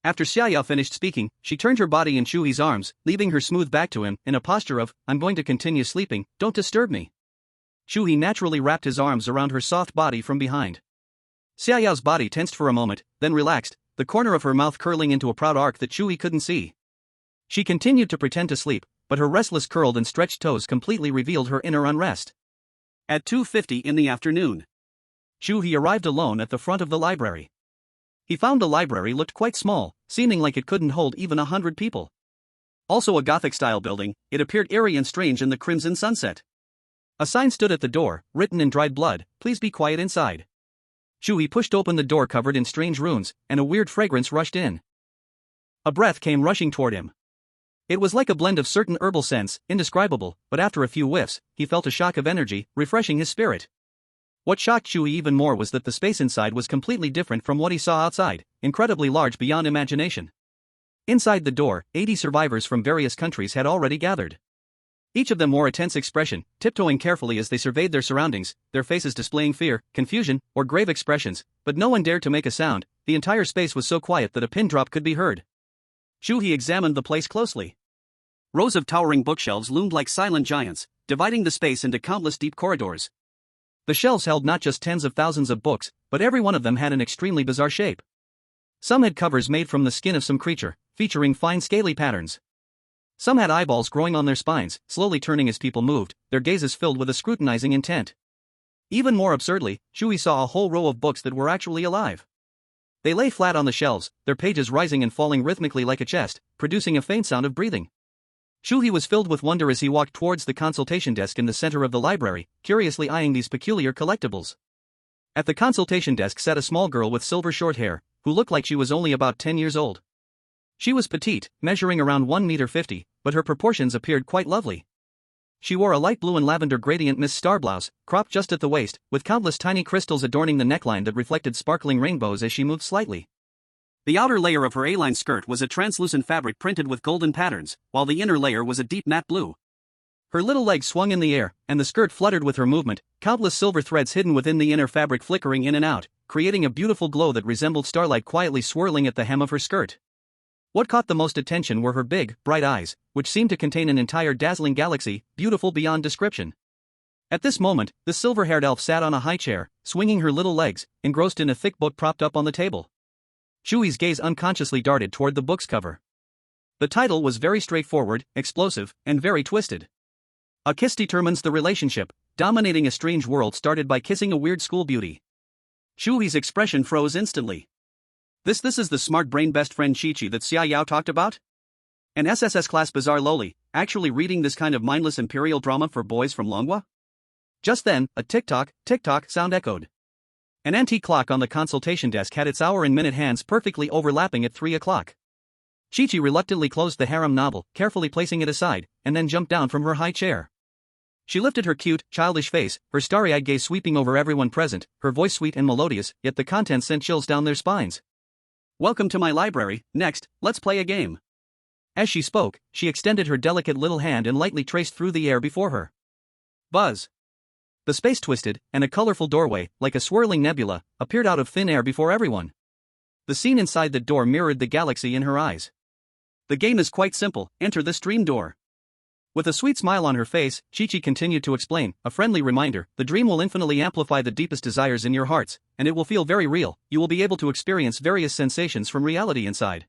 After Xia Yao finished speaking, she turned her body in Chu He's arms, leaving her smooth back to him, in a posture of, I'm going to continue sleeping, don't disturb me. Chu He naturally wrapped his arms around her soft body from behind. Xia Yao's body tensed for a moment, then relaxed, the corner of her mouth curling into a proud arc that Chu He couldn't see. She continued to pretend to sleep, but her restless curled and stretched toes completely revealed her inner unrest. At 2:50 in the afternoon, Chu He arrived alone at the front of the library. He found the library looked quite small, seeming like it couldn't hold even 100 people. Also a Gothic-style building, it appeared eerie and strange in the crimson sunset. A sign stood at the door, written in dried blood, please be quiet inside. Chu He pushed open the door covered in strange runes, and a weird fragrance rushed in. A breath came rushing toward him. It was like a blend of certain herbal scents, indescribable, but after a few whiffs, he felt a shock of energy, refreshing his spirit. What shocked Chu He even more was that the space inside was completely different from what he saw outside, incredibly large beyond imagination. Inside the door, 80 survivors from various countries had already gathered. Each of them wore a tense expression, tiptoeing carefully as they surveyed their surroundings, their faces displaying fear, confusion, or grave expressions, but no one dared to make a sound. The entire space was so quiet that a pin drop could be heard. Chu He examined the place closely. Rows of towering bookshelves loomed like silent giants, dividing the space into countless deep corridors. The shelves held not just tens of thousands of books, but every one of them had an extremely bizarre shape. Some had covers made from the skin of some creature, featuring fine scaly patterns. Some had eyeballs growing on their spines, slowly turning as people moved, their gazes filled with a scrutinizing intent. Even more absurdly, Chu He saw a whole row of books that were actually alive. They lay flat on the shelves, their pages rising and falling rhythmically like a chest, producing a faint sound of breathing. Chu He was filled with wonder as he walked towards the consultation desk in the center of the library, curiously eyeing these peculiar collectibles. At the consultation desk sat a small girl with silver short hair, who looked like she was only about 10 years old. She was petite, measuring around 1.50 meters, but her proportions appeared quite lovely. She wore a light blue and lavender gradient Miss Star blouse, cropped just at the waist, with countless tiny crystals adorning the neckline that reflected sparkling rainbows as she moved slightly. The outer layer of her A-line skirt was a translucent fabric printed with golden patterns, while the inner layer was a deep matte blue. Her little legs swung in the air, and the skirt fluttered with her movement, countless silver threads hidden within the inner fabric flickering in and out, creating a beautiful glow that resembled starlight quietly swirling at the hem of her skirt. What caught the most attention were her big, bright eyes, which seemed to contain an entire dazzling galaxy, beautiful beyond description. At this moment, the silver-haired elf sat on a high chair, swinging her little legs, engrossed in a thick book propped up on the table. Chu He's gaze unconsciously darted toward the book's cover. The title was very straightforward, explosive, and very twisted. A kiss determines the relationship, dominating a strange world started by kissing a weird school beauty. Chu He's expression froze instantly. This is the smart brain best friend Chi-Chi that Xia Yao talked about? An SSS class bizarre loli, actually reading this kind of mindless imperial drama for boys from Longwa? Just then, a tick-tock sound echoed. An antique clock on the consultation desk had its hour and minute hands perfectly overlapping at 3 o'clock. Chi-Chi reluctantly closed the harem novel, carefully placing it aside, and then jumped down from her high chair. She lifted her cute, childish face, her starry-eyed gaze sweeping over everyone present, her voice sweet and melodious, yet the contents sent chills down their spines. Welcome to my library, next, let's play a game. As she spoke, she extended her delicate little hand and lightly traced through the air before her. Buzz. The space twisted, and a colorful doorway, like a swirling nebula, appeared out of thin air before everyone. The scene inside the door mirrored the galaxy in her eyes. The game is quite simple, enter this dream door. With a sweet smile on her face, Chi-Chi continued to explain, a friendly reminder, the dream will infinitely amplify the deepest desires in your hearts, and it will feel very real, you will be able to experience various sensations from reality inside.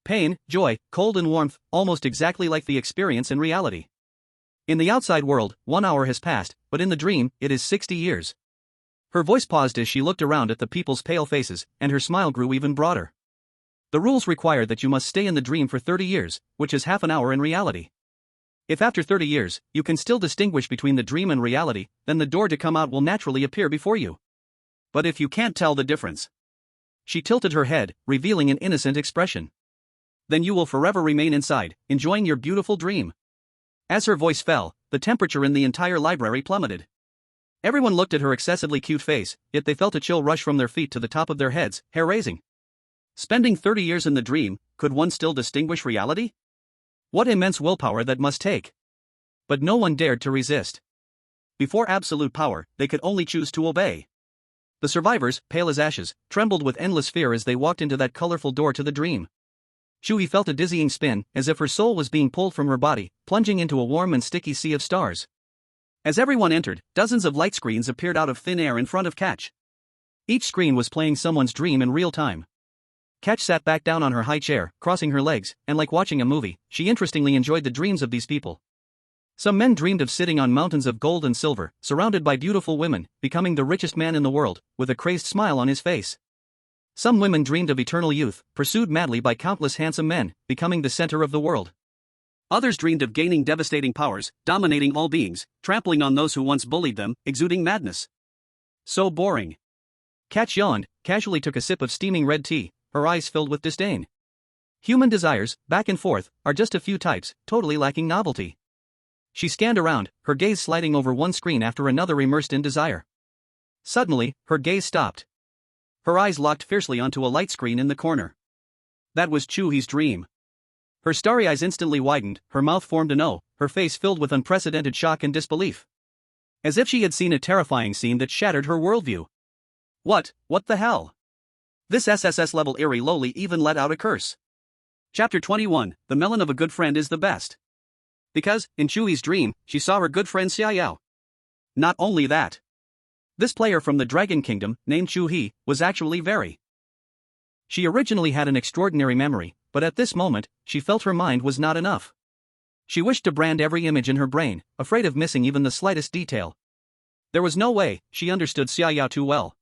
Pain, joy, cold and warmth, almost exactly like the experience in reality. In the outside world, 1 hour has passed, but in the dream, it is 60 years. Her voice paused as she looked around at the people's pale faces, and her smile grew even broader. The rules require that you must stay in the dream for 30 years, which is half an hour in reality. If after 30 years, you can still distinguish between the dream and reality, then the door to come out will naturally appear before you. But if you can't tell the difference, she tilted her head, revealing an innocent expression. Then you will forever remain inside, enjoying your beautiful dream. As her voice fell, the temperature in the entire library plummeted. Everyone looked at her excessively cute face, yet they felt a chill rush from their feet to the top of their heads, hair-raising. Spending 30 years in the dream, could one still distinguish reality? What immense willpower that must take. But no one dared to resist. Before absolute power, they could only choose to obey. The survivors, pale as ashes, trembled with endless fear as they walked into that colorful door to the dream. Chu He felt a dizzying spin, as if her soul was being pulled from her body, plunging into a warm and sticky sea of stars. As everyone entered, dozens of light screens appeared out of thin air in front of Catch. Each screen was playing someone's dream in real time. Catch sat back down on her high chair, crossing her legs, and like watching a movie, she interestingly enjoyed the dreams of these people. Some men dreamed of sitting on mountains of gold and silver, surrounded by beautiful women, becoming the richest man in the world, with a crazed smile on his face. Some women dreamed of eternal youth, pursued madly by countless handsome men, becoming the center of the world. Others dreamed of gaining devastating powers, dominating all beings, trampling on those who once bullied them, exuding madness. So boring. Catch yawned, casually took a sip of steaming red tea, her eyes filled with disdain. Human desires, back and forth, are just a few types, totally lacking novelty. She scanned around, her gaze sliding over one screen after another immersed in desire. Suddenly, her gaze stopped. Her eyes locked fiercely onto a light screen in the corner. That was Chu He's dream. Her starry eyes instantly widened, her mouth formed an O, her face filled with unprecedented shock and disbelief. As if she had seen a terrifying scene that shattered her worldview. What the hell? This SSS-level Eerie lowly even let out a curse. Chapter 21, The melon of a good friend is the best. Because, in Chu He's dream, she saw her good friend Xia Yao. Not only that. This player from the Dragon Kingdom, named Chu He, was actually very. She originally had an extraordinary memory, but at this moment, she felt her mind was not enough. She wished to brand every image in her brain, afraid of missing even the slightest detail. There was no way, she understood Xia Yao too well.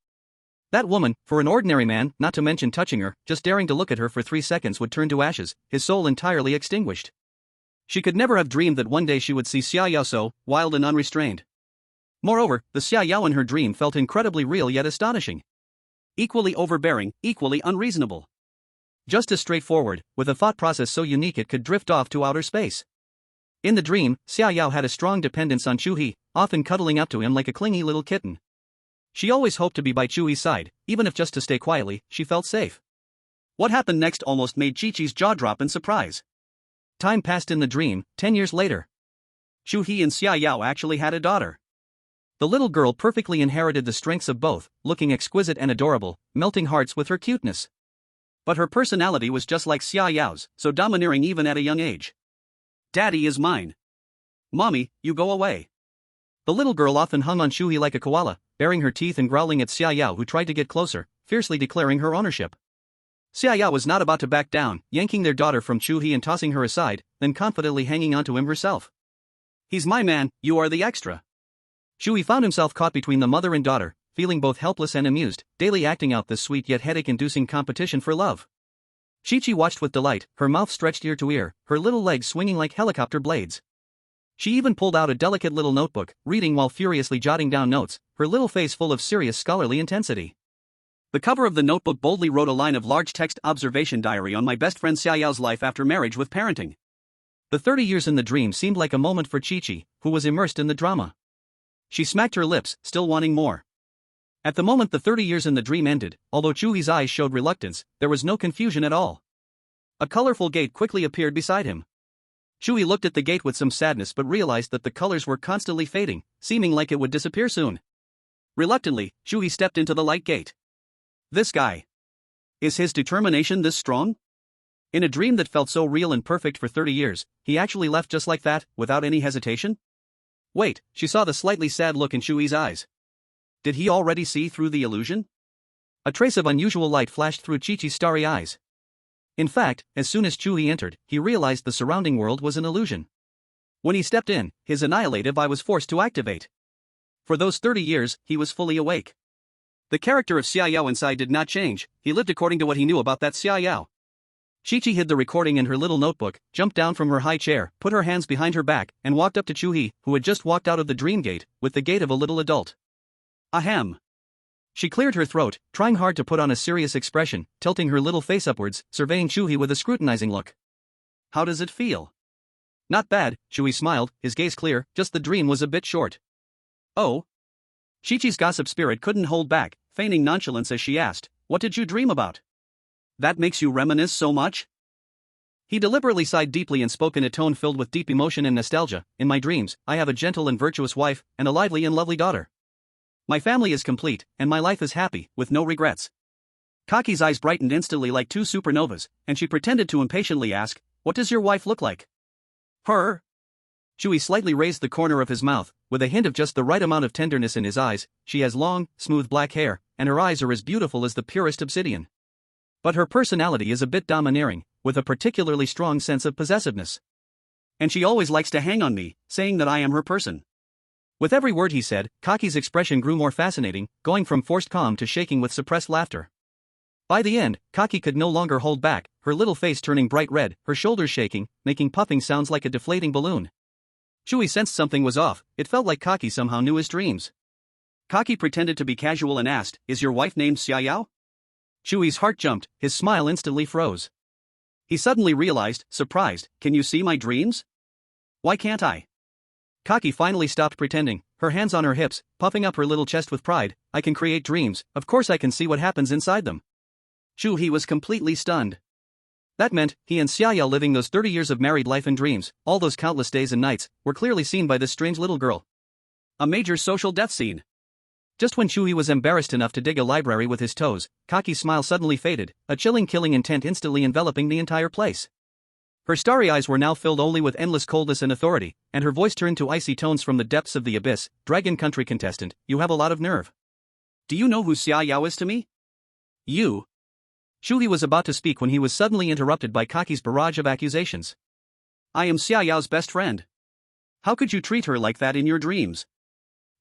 That woman, for an ordinary man, not to mention touching her, just daring to look at her for 3 seconds would turn to ashes, his soul entirely extinguished. She could never have dreamed that one day she would see Xia Yao so, wild and unrestrained. Moreover, the Xia Yao in her dream felt incredibly real yet astonishing. Equally overbearing, equally unreasonable. Just as straightforward, with a thought process so unique it could drift off to outer space. In the dream, Xia Yao had a strong dependence on Chu He, often cuddling up to him like a clingy little kitten. She always hoped to be by Chu He's side, even if just to stay quietly, she felt safe. What happened next almost made Chi-Chi's jaw drop in surprise. Time passed in the dream, 10 years later. Chu He and Xia Yao actually had a daughter. The little girl perfectly inherited the strengths of both, looking exquisite and adorable, melting hearts with her cuteness. But her personality was just like Xia Yao's, so domineering even at a young age. Daddy is mine. Mommy, you go away. The little girl often hung on Chu He like a koala, baring her teeth and growling at Xia Yao, who tried to get closer, fiercely declaring her ownership. Xia Yao was not about to back down, yanking their daughter from Chu He and tossing her aside, then confidently hanging onto him herself. He's my man, you are the extra. Chu He found himself caught between the mother and daughter, feeling both helpless and amused, daily acting out this sweet yet headache-inducing competition for love. Chi-Chi watched with delight, her mouth stretched ear to ear, her little legs swinging like helicopter blades. She even pulled out a delicate little notebook, reading while furiously jotting down notes, her little face full of serious scholarly intensity. The cover of the notebook boldly wrote a line of large text observation diary on my best friend Xia Yao's life after marriage with parenting. The 30 years in the dream seemed like a moment for Chi-Chi, who was immersed in the drama. She smacked her lips, still wanting more. At the moment the 30 years in the dream ended, although Chu He's eyes showed reluctance, there was no confusion at all. A colorful gate quickly appeared beside him. Chu He looked at the gate with some sadness but realized that the colors were constantly fading, seeming like it would disappear soon. Reluctantly, Chu He stepped into the light gate. This guy. Is his determination this strong? In a dream that felt so real and perfect for 30 years, he actually left just like that, without any hesitation? Wait, she saw the slightly sad look in Chu He's eyes. Did he already see through the illusion? A trace of unusual light flashed through Chi-Chi's starry eyes. In fact, as soon as Chu He entered, he realized the surrounding world was an illusion. When he stepped in, his annihilative eye was forced to activate. For those 30 years, he was fully awake. The character of Xiaoyao inside did not change, he lived according to what he knew about that Xiaoyao. Chi-Chi hid the recording in her little notebook, jumped down from her high chair, put her hands behind her back, and walked up to Chu He, who had just walked out of the dream gate, with the gait of a little adult. Ahem. She cleared her throat, trying hard to put on a serious expression, tilting her little face upwards, surveying Chu He with a scrutinizing look. How does it feel? Not bad, Chu He smiled, his gaze clear, just the dream was a bit short. Oh? Chi-Chi's gossip spirit couldn't hold back, feigning nonchalance as she asked, what did you dream about? That makes you reminisce so much? He deliberately sighed deeply and spoke in a tone filled with deep emotion and nostalgia. In my dreams, I have a gentle and virtuous wife, and a lively and lovely daughter. My family is complete, and my life is happy, with no regrets. Kaki's eyes brightened instantly like two supernovas, and she pretended to impatiently ask, what does your wife look like? Her? Chu He slightly raised the corner of his mouth, with a hint of just the right amount of tenderness in his eyes. She has long, smooth black hair, and her eyes are as beautiful as the purest obsidian. But her personality is a bit domineering, with a particularly strong sense of possessiveness. And she always likes to hang on me, saying that I am her person. With every word he said, Kaki's expression grew more fascinating, going from forced calm to shaking with suppressed laughter. By the end, Kaki could no longer hold back, her little face turning bright red, her shoulders shaking, making puffing sounds like a deflating balloon. Chu He sensed something was off, it felt like Kaki somehow knew his dreams. Kaki pretended to be casual and asked, is your wife named Xiaoyao? Chu He's heart jumped, his smile instantly froze. He suddenly realized, surprised, can you see my dreams? Why can't I? Kaki finally stopped pretending, her hands on her hips, puffing up her little chest with pride. I can create dreams, of course I can see what happens inside them. Chu He was completely stunned. That meant, he and Xiaoyao living those 30 years of married life and dreams, all those countless days and nights, were clearly seen by this strange little girl. A major social death scene. Just when Chu He was embarrassed enough to dig a library with his toes, Kaki's smile suddenly faded, a chilling killing intent instantly enveloping the entire place. Her starry eyes were now filled only with endless coldness and authority, and her voice turned to icy tones from the depths of the abyss. Dragon Country contestant, you have a lot of nerve. Do you know who Xiaoyao is to me? You. Chu He was about to speak when he was suddenly interrupted by Kaki's barrage of accusations. I am Xiaoyao's best friend. How could you treat her like that in your dreams?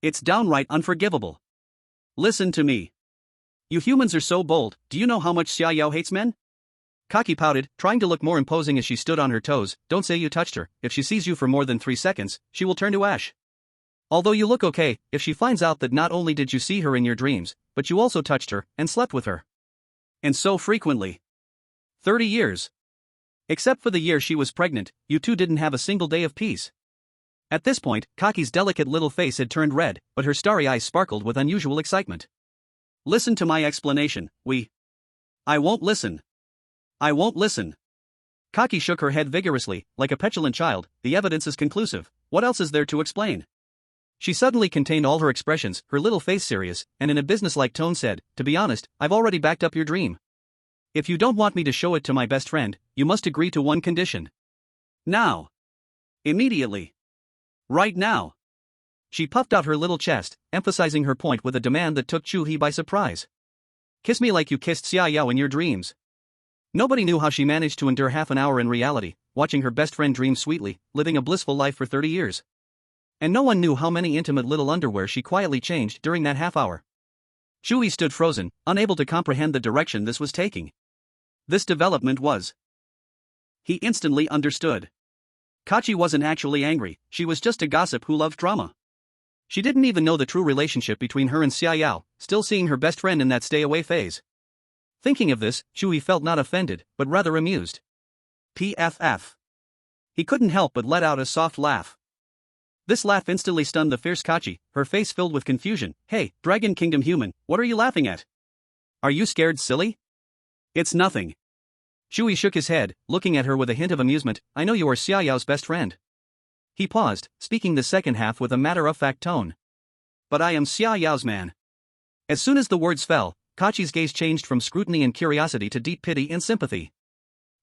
It's downright unforgivable. Listen to me. You humans are so bold, do you know how much Xiaoyao hates men? Kaki pouted, trying to look more imposing as she stood on her toes. Don't say you touched her, if she sees you for more than 3 seconds, she will turn to ash. Although you look okay, if she finds out that not only did you see her in your dreams, but you also touched her, and slept with her. And so frequently. 30 years. Except for the year she was pregnant, you two didn't have a single day of peace. At this point, Kaki's delicate little face had turned red, but her starry eyes sparkled with unusual excitement. Listen to my explanation, I won't listen. I won't listen. Kaki shook her head vigorously, like a petulant child. The evidence is conclusive, what else is there to explain? She suddenly contained all her expressions, her little face serious, and in a businesslike tone said, to be honest, I've already backed up your dream. If you don't want me to show it to my best friend, you must agree to one condition. Now. Immediately. Right now. She puffed out her little chest, emphasizing her point with a demand that took Chu He by surprise. Kiss me like you kissed Xiaoyao in your dreams. Nobody knew how she managed to endure half an hour in reality, watching her best friend dream sweetly, living a blissful life for 30 years. And no one knew how many intimate little underwear she quietly changed during that half hour. Chu He stood frozen, unable to comprehend the direction this was taking. This development was. He instantly understood. Kachi wasn't actually angry, she was just a gossip who loved drama. She didn't even know the true relationship between her and Xiaoyao, still seeing her best friend in that stay-away phase. Thinking of this, Chu He felt not offended, but rather amused. PFF. He couldn't help but let out a soft laugh. This laugh instantly stunned the fierce Kachi, her face filled with confusion. Hey, Dragon Kingdom human, what are you laughing at? Are you scared, silly? It's nothing. Chu He shook his head, looking at her with a hint of amusement. I know you are Xiaoyao's best friend. He paused, speaking the second half with a matter-of-fact tone. But I am Xiaoyao's man. As soon as the words fell, Kachi's gaze changed from scrutiny and curiosity to deep pity and sympathy.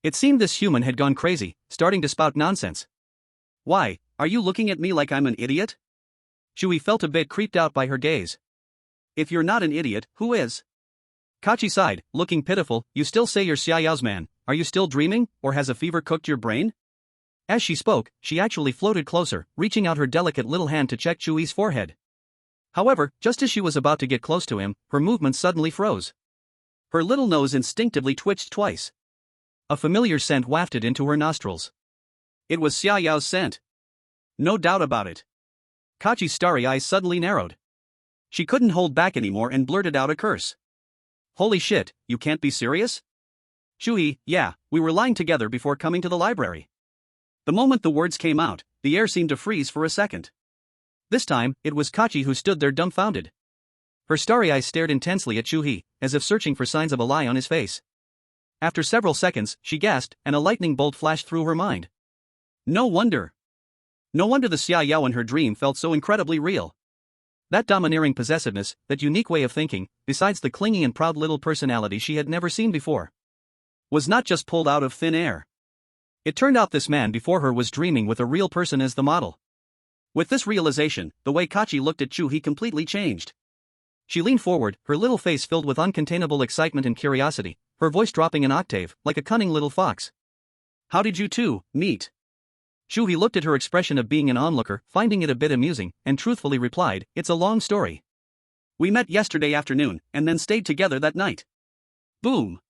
It seemed this human had gone crazy, starting to spout nonsense. Why, are you looking at me like I'm an idiot? Chu He felt a bit creeped out by her gaze. If you're not an idiot, who is? Kachi sighed, looking pitiful. You still say you're Xia Yao's man, are you still dreaming, or has a fever cooked your brain? As she spoke, she actually floated closer, reaching out her delicate little hand to check Chu He's forehead. However, just as she was about to get close to him, her movements suddenly froze. Her little nose instinctively twitched twice. A familiar scent wafted into her nostrils. It was Xia Yao's scent. No doubt about it. Kachi's starry eyes suddenly narrowed. She couldn't hold back anymore and blurted out a curse. Holy shit, you can't be serious? Chu He, yeah, we were lying together before coming to the library. The moment the words came out, the air seemed to freeze for a second. This time, it was Kachi who stood there dumbfounded. Her starry eyes stared intensely at Chu He, as if searching for signs of a lie on his face. After several seconds, she gasped, and a lightning bolt flashed through her mind. No wonder. No wonder the Xia Yao in her dream felt so incredibly real. That domineering possessiveness, that unique way of thinking, besides the clingy and proud little personality she had never seen before, was not just pulled out of thin air. It turned out this man before her was dreaming with a real person as the model. With this realization, the way Kachi looked at Chu He completely changed. She leaned forward, her little face filled with uncontainable excitement and curiosity, her voice dropping an octave, like a cunning little fox. How did you two meet? Chu He looked at her expression of being an onlooker, finding it a bit amusing, and truthfully replied, it's a long story. We met yesterday afternoon, and then stayed together that night. Boom!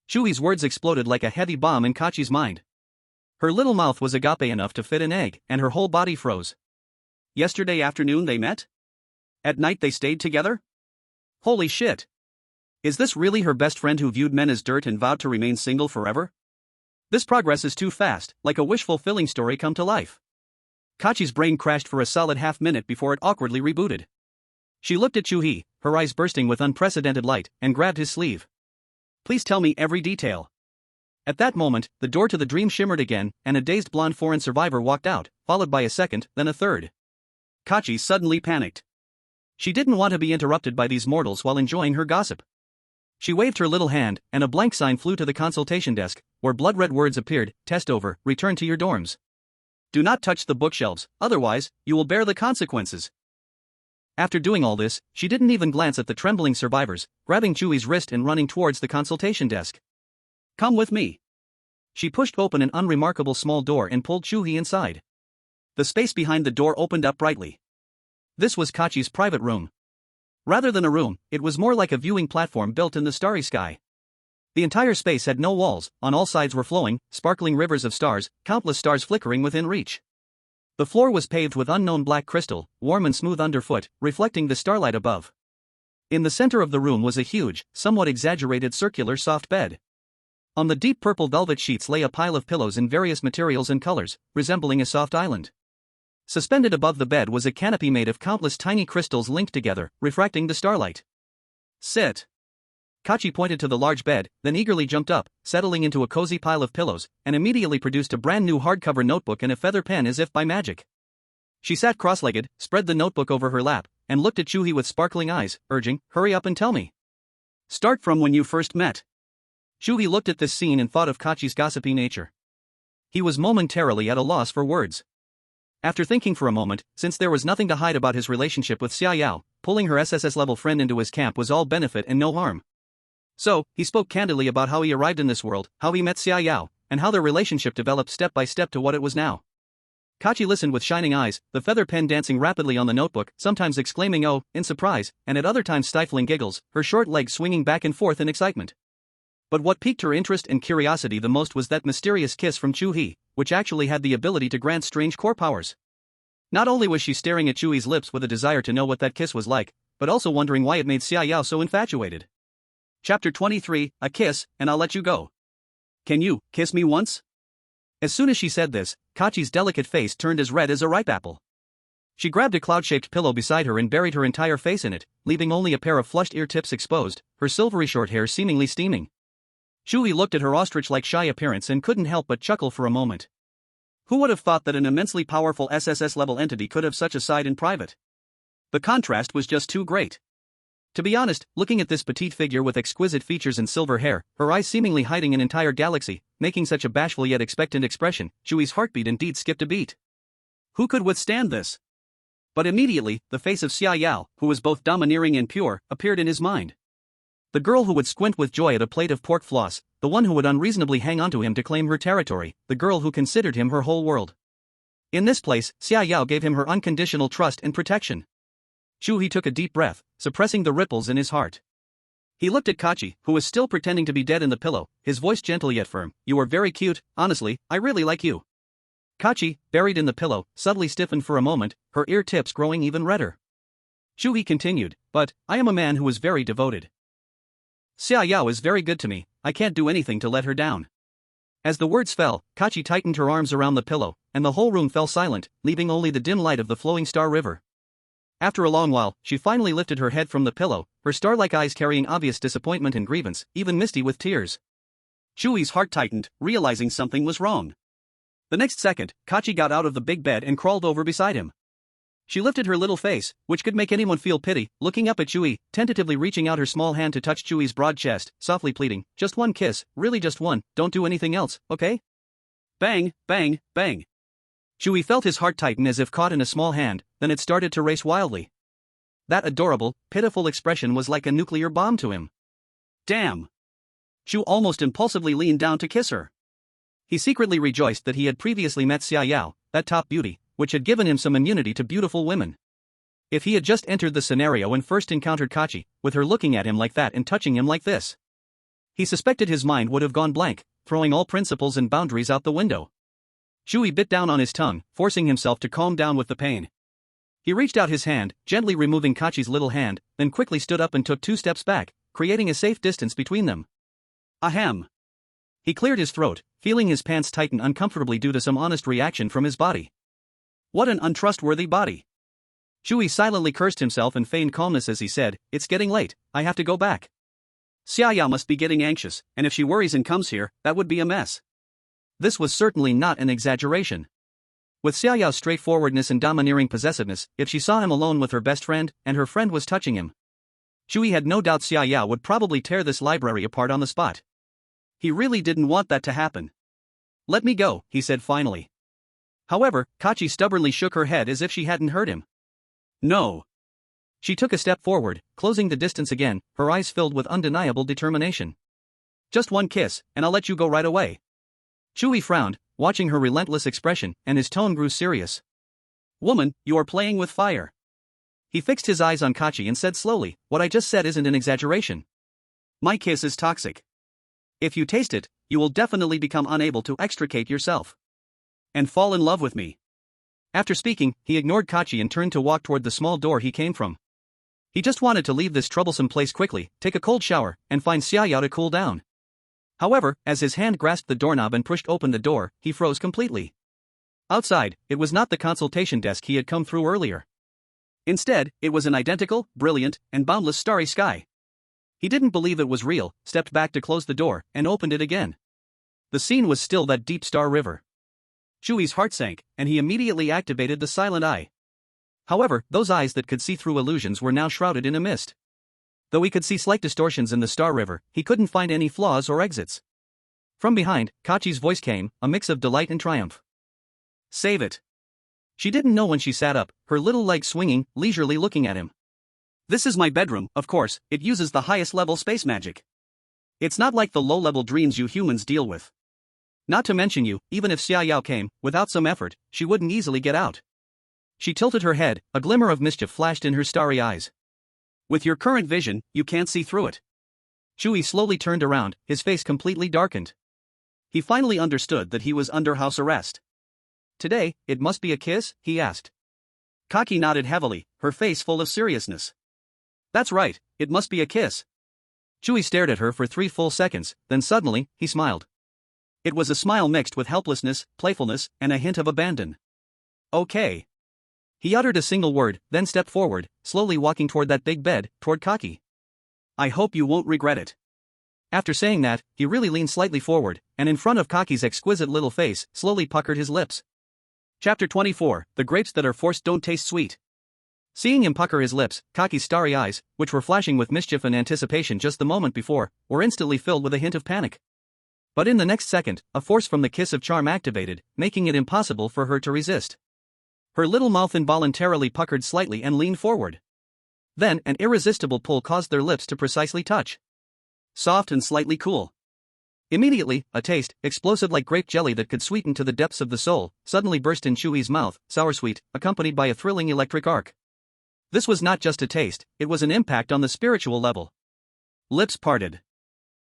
Chu He's words exploded like a heavy bomb in Kachi's mind. Her little mouth was agape enough to fit an egg, and her whole body froze. Yesterday afternoon they met? At night they stayed together? Holy shit! Is this really her best friend who viewed men as dirt and vowed to remain single forever? This progress is too fast, like a wish-fulfilling story come to life. Kachi's brain crashed for a solid half-minute before it awkwardly rebooted. She looked at Chu He, her eyes bursting with unprecedented light, and grabbed his sleeve. Please tell me every detail. At that moment, the door to the dream shimmered again, and a dazed blonde foreign survivor walked out, followed by a second, then a third. Kachi suddenly panicked. She didn't want to be interrupted by these mortals while enjoying her gossip. She waved her little hand, and a blank sign flew to the consultation desk, where blood-red words appeared, test over, return to your dorms. Do not touch the bookshelves, otherwise, you will bear the consequences. After doing all this, she didn't even glance at the trembling survivors, grabbing Chu He's wrist and running towards the consultation desk. Come with me. She pushed open an unremarkable small door and pulled Chu He inside. The space behind the door opened up brightly. This was Kachi's private room. Rather than a room, it was more like a viewing platform built in the starry sky. The entire space had no walls, on all sides were flowing, sparkling rivers of stars, countless stars flickering within reach. The floor was paved with unknown black crystal, warm and smooth underfoot, reflecting the starlight above. In the center of the room was a huge, somewhat exaggerated circular soft bed. On the deep purple velvet sheets lay a pile of pillows in various materials and colors, resembling a soft island. Suspended above the bed was a canopy made of countless tiny crystals linked together, refracting the starlight. Sit. Kachi pointed to the large bed, then eagerly jumped up, settling into a cozy pile of pillows, and immediately produced a brand new hardcover notebook and a feather pen as if by magic. She sat cross-legged, spread the notebook over her lap, and looked at Chu He with sparkling eyes, urging, hurry up and tell me. Start from when you first met. Chu He looked at this scene and thought of Kachi's gossipy nature. He was momentarily at a loss for words. After thinking for a moment, since there was nothing to hide about his relationship with Xia Yao, pulling her SSS-level friend into his camp was all benefit and no harm. So, he spoke candidly about how he arrived in this world, how he met Xia Yao, and how their relationship developed step by step to what it was now. Kachi listened with shining eyes, the feather pen dancing rapidly on the notebook, sometimes exclaiming oh, in surprise, and at other times stifling giggles, her short legs swinging back and forth in excitement. But what piqued her interest and curiosity the most was that mysterious kiss from Chu He, which actually had the ability to grant strange core powers. Not only was she staring at Chu He's lips with a desire to know what that kiss was like, but also wondering why it made Xia Yao so infatuated. Chapter 23, A Kiss, and I'll Let You Go. Can you kiss me once? As soon as she said this, Kachi's delicate face turned as red as a ripe apple. She grabbed a cloud-shaped pillow beside her and buried her entire face in it, leaving only a pair of flushed ear tips exposed, her silvery short hair seemingly steaming. Chu He looked at her ostrich-like shy appearance and couldn't help but chuckle for a moment. Who would have thought that an immensely powerful SSS-level entity could have such a side in private? The contrast was just too great. To be honest, looking at this petite figure with exquisite features and silver hair, her eyes seemingly hiding an entire galaxy, making such a bashful yet expectant expression, Chu He's heartbeat indeed skipped a beat. Who could withstand this? But immediately, the face of Xia Yao, who was both domineering and pure, appeared in his mind. The girl who would squint with joy at a plate of pork floss, the one who would unreasonably hang onto him to claim her territory, the girl who considered him her whole world. In this place, Xia Yao gave him her unconditional trust and protection. Chu He took a deep breath, suppressing the ripples in his heart. He looked at Kachi, who was still pretending to be dead in the pillow, his voice gentle yet firm. "You are very cute, honestly, I really like you." Kachi, buried in the pillow, suddenly stiffened for a moment, her ear tips growing even redder. Chu He continued, "But, I am a man who is very devoted. Xia Yao is very good to me, I can't do anything to let her down." As the words fell, Kachi tightened her arms around the pillow, and the whole room fell silent, leaving only the dim light of the flowing star river. After a long while, she finally lifted her head from the pillow, her star-like eyes carrying obvious disappointment and grievance, even misty with tears. Chu He's heart tightened, realizing something was wrong. The next second, Kachi got out of the big bed and crawled over beside him. She lifted her little face, which could make anyone feel pity, looking up at Chu He, tentatively reaching out her small hand to touch Chu He's broad chest, softly pleading, "Just one kiss, really just one, don't do anything else, okay?" Bang, bang, bang. Chu He felt his heart tighten as if caught in a small hand, then it started to race wildly. That adorable, pitiful expression was like a nuclear bomb to him. Damn! Chu almost impulsively leaned down to kiss her. He secretly rejoiced that he had previously met Xia Yao, that top beauty, which had given him some immunity to beautiful women. If he had just entered the scenario and first encountered Kachi, with her looking at him like that and touching him like this, he suspected his mind would have gone blank, throwing all principles and boundaries out the window. Chu He bit down on his tongue, forcing himself to calm down with the pain. He reached out his hand, gently removing Kachi's little hand, then quickly stood up and took 2 steps back, creating a safe distance between them. Ahem. He cleared his throat, feeling his pants tighten uncomfortably due to some honest reaction from his body. What an untrustworthy body. Chu He silently cursed himself and feigned calmness as he said, "It's getting late, I have to go back. Xia Yao must be getting anxious, and if she worries and comes here, that would be a mess." This was certainly not an exaggeration. With Xia Yao's straightforwardness and domineering possessiveness, if she saw him alone with her best friend, and her friend was touching him, Chu He had no doubt Xia Yao would probably tear this library apart on the spot. He really didn't want that to happen. "Let me go," he said finally. However, Kachi stubbornly shook her head as if she hadn't heard him. "No." She took a step forward, closing the distance again, her eyes filled with undeniable determination. "Just one kiss, and I'll let you go right away." Chu He frowned, watching her relentless expression, and his tone grew serious. "Woman, you are playing with fire." He fixed his eyes on Kachi and said slowly, "What I just said isn't an exaggeration. My kiss is toxic. If you taste it, you will definitely become unable to extricate yourself and fall in love with me." After speaking, he ignored Kachi and turned to walk toward the small door he came from. He just wanted to leave this troublesome place quickly, take a cold shower, and find Xia Yao to cool down. However, as his hand grasped the doorknob and pushed open the door, he froze completely. Outside, it was not the consultation desk he had come through earlier. Instead, it was an identical, brilliant, and boundless starry sky. He didn't believe it was real, stepped back to close the door, and opened it again. The scene was still that deep star river. Chu He's heart sank, and he immediately activated the silent eye. However, those eyes that could see through illusions were now shrouded in a mist. Though he could see slight distortions in the star river, he couldn't find any flaws or exits. From behind, Kachi's voice came, a mix of delight and triumph. "Save it." She didn't know when she sat up, her little legs swinging, leisurely looking at him. "This is my bedroom, of course, it uses the highest level space magic. It's not like the low-level dreams you humans deal with. Not to mention you, even if Xia Yao came, without some effort, she wouldn't easily get out." She tilted her head, a glimmer of mischief flashed in her starry eyes. "With your current vision, you can't see through it." Chu He slowly turned around, his face completely darkened. He finally understood that he was under house arrest. "Today, it must be a kiss?" he asked. Kachi nodded heavily, her face full of seriousness. "That's right, it must be a kiss." Chu He stared at her for 3 full seconds, then suddenly, he smiled. It was a smile mixed with helplessness, playfulness, and a hint of abandon. "Okay." He uttered a single word, then stepped forward, slowly walking toward that big bed, toward Kachi. "I hope you won't regret it." After saying that, he really leaned slightly forward, and in front of Kaki's exquisite little face, slowly puckered his lips. Chapter 24, The Grapes That Are Forced Don't Taste Sweet. Seeing him pucker his lips, Kaki's starry eyes, which were flashing with mischief and anticipation just the moment before, were instantly filled with a hint of panic. But in the next second, a force from the kiss of charm activated, making it impossible for her to resist. Her little mouth involuntarily puckered slightly and leaned forward. Then, an irresistible pull caused their lips to precisely touch. Soft and slightly cool. Immediately, a taste, explosive like grape jelly that could sweeten to the depths of the soul, suddenly burst in Chu He's mouth, sour-sweet, accompanied by a thrilling electric arc. This was not just a taste, it was an impact on the spiritual level. Lips parted.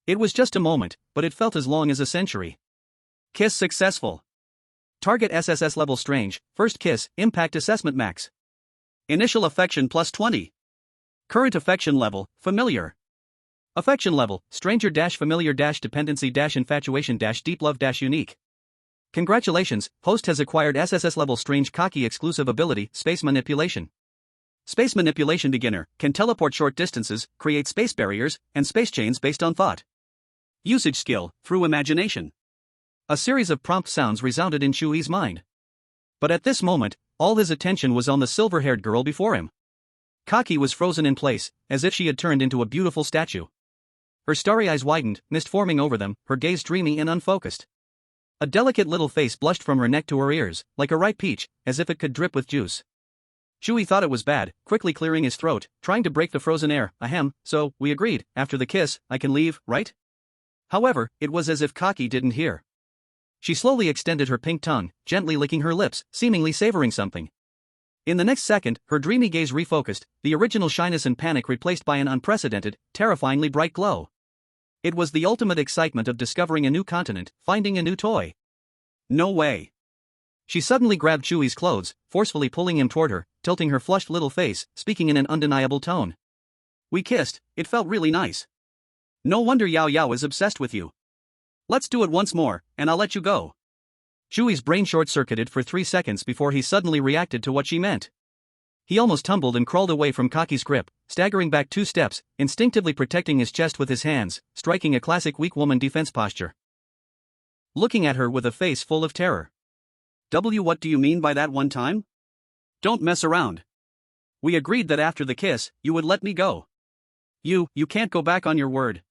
It was just a moment, but it felt as long as a century. Kiss successful. Target SSS level strange, first kiss, impact assessment max. Initial affection plus 20. Current affection level, familiar. Affection level, stranger-familiar-dependency-infatuation-deep love-unique. Congratulations, host has acquired SSS level strange Kaki exclusive ability, space manipulation. Space manipulation beginner, can teleport short distances, create space barriers, and space chains based on thought. Usage skill, through imagination. A series of prompt sounds resounded in Chu He's mind. But at this moment, all his attention was on the silver-haired girl before him. Kaki was frozen in place, as if she had turned into a beautiful statue. Her starry eyes widened, mist forming over them, her gaze dreamy and unfocused. A delicate little face blushed from her neck to her ears, like a ripe peach, as if it could drip with juice. Chu He thought it was bad, quickly clearing his throat, trying to break the frozen air. Ahem, so, we agreed, after the kiss, I can leave, right? However, it was as if Kaki didn't hear. She slowly extended her pink tongue, gently licking her lips, seemingly savoring something. In the next second, her dreamy gaze refocused, the original shyness and panic replaced by an unprecedented, terrifyingly bright glow. It was the ultimate excitement of discovering a new continent, finding a new toy. No way. She suddenly grabbed Chu He's clothes, forcefully pulling him toward her, tilting her flushed little face, speaking in an undeniable tone. We kissed, it felt really nice. No wonder Yao Yao is obsessed with you. Let's do it once more, and I'll let you go. Chu He's brain short-circuited for 3 seconds before he suddenly reacted to what she meant. He almost tumbled and crawled away from Kaki's grip, staggering back 2 steps, instinctively protecting his chest with his hands, striking a classic weak woman defense posture. Looking at her with a face full of terror. What do you mean by that one time? Don't mess around. We agreed that after the kiss, you would let me go. You can't go back on your word.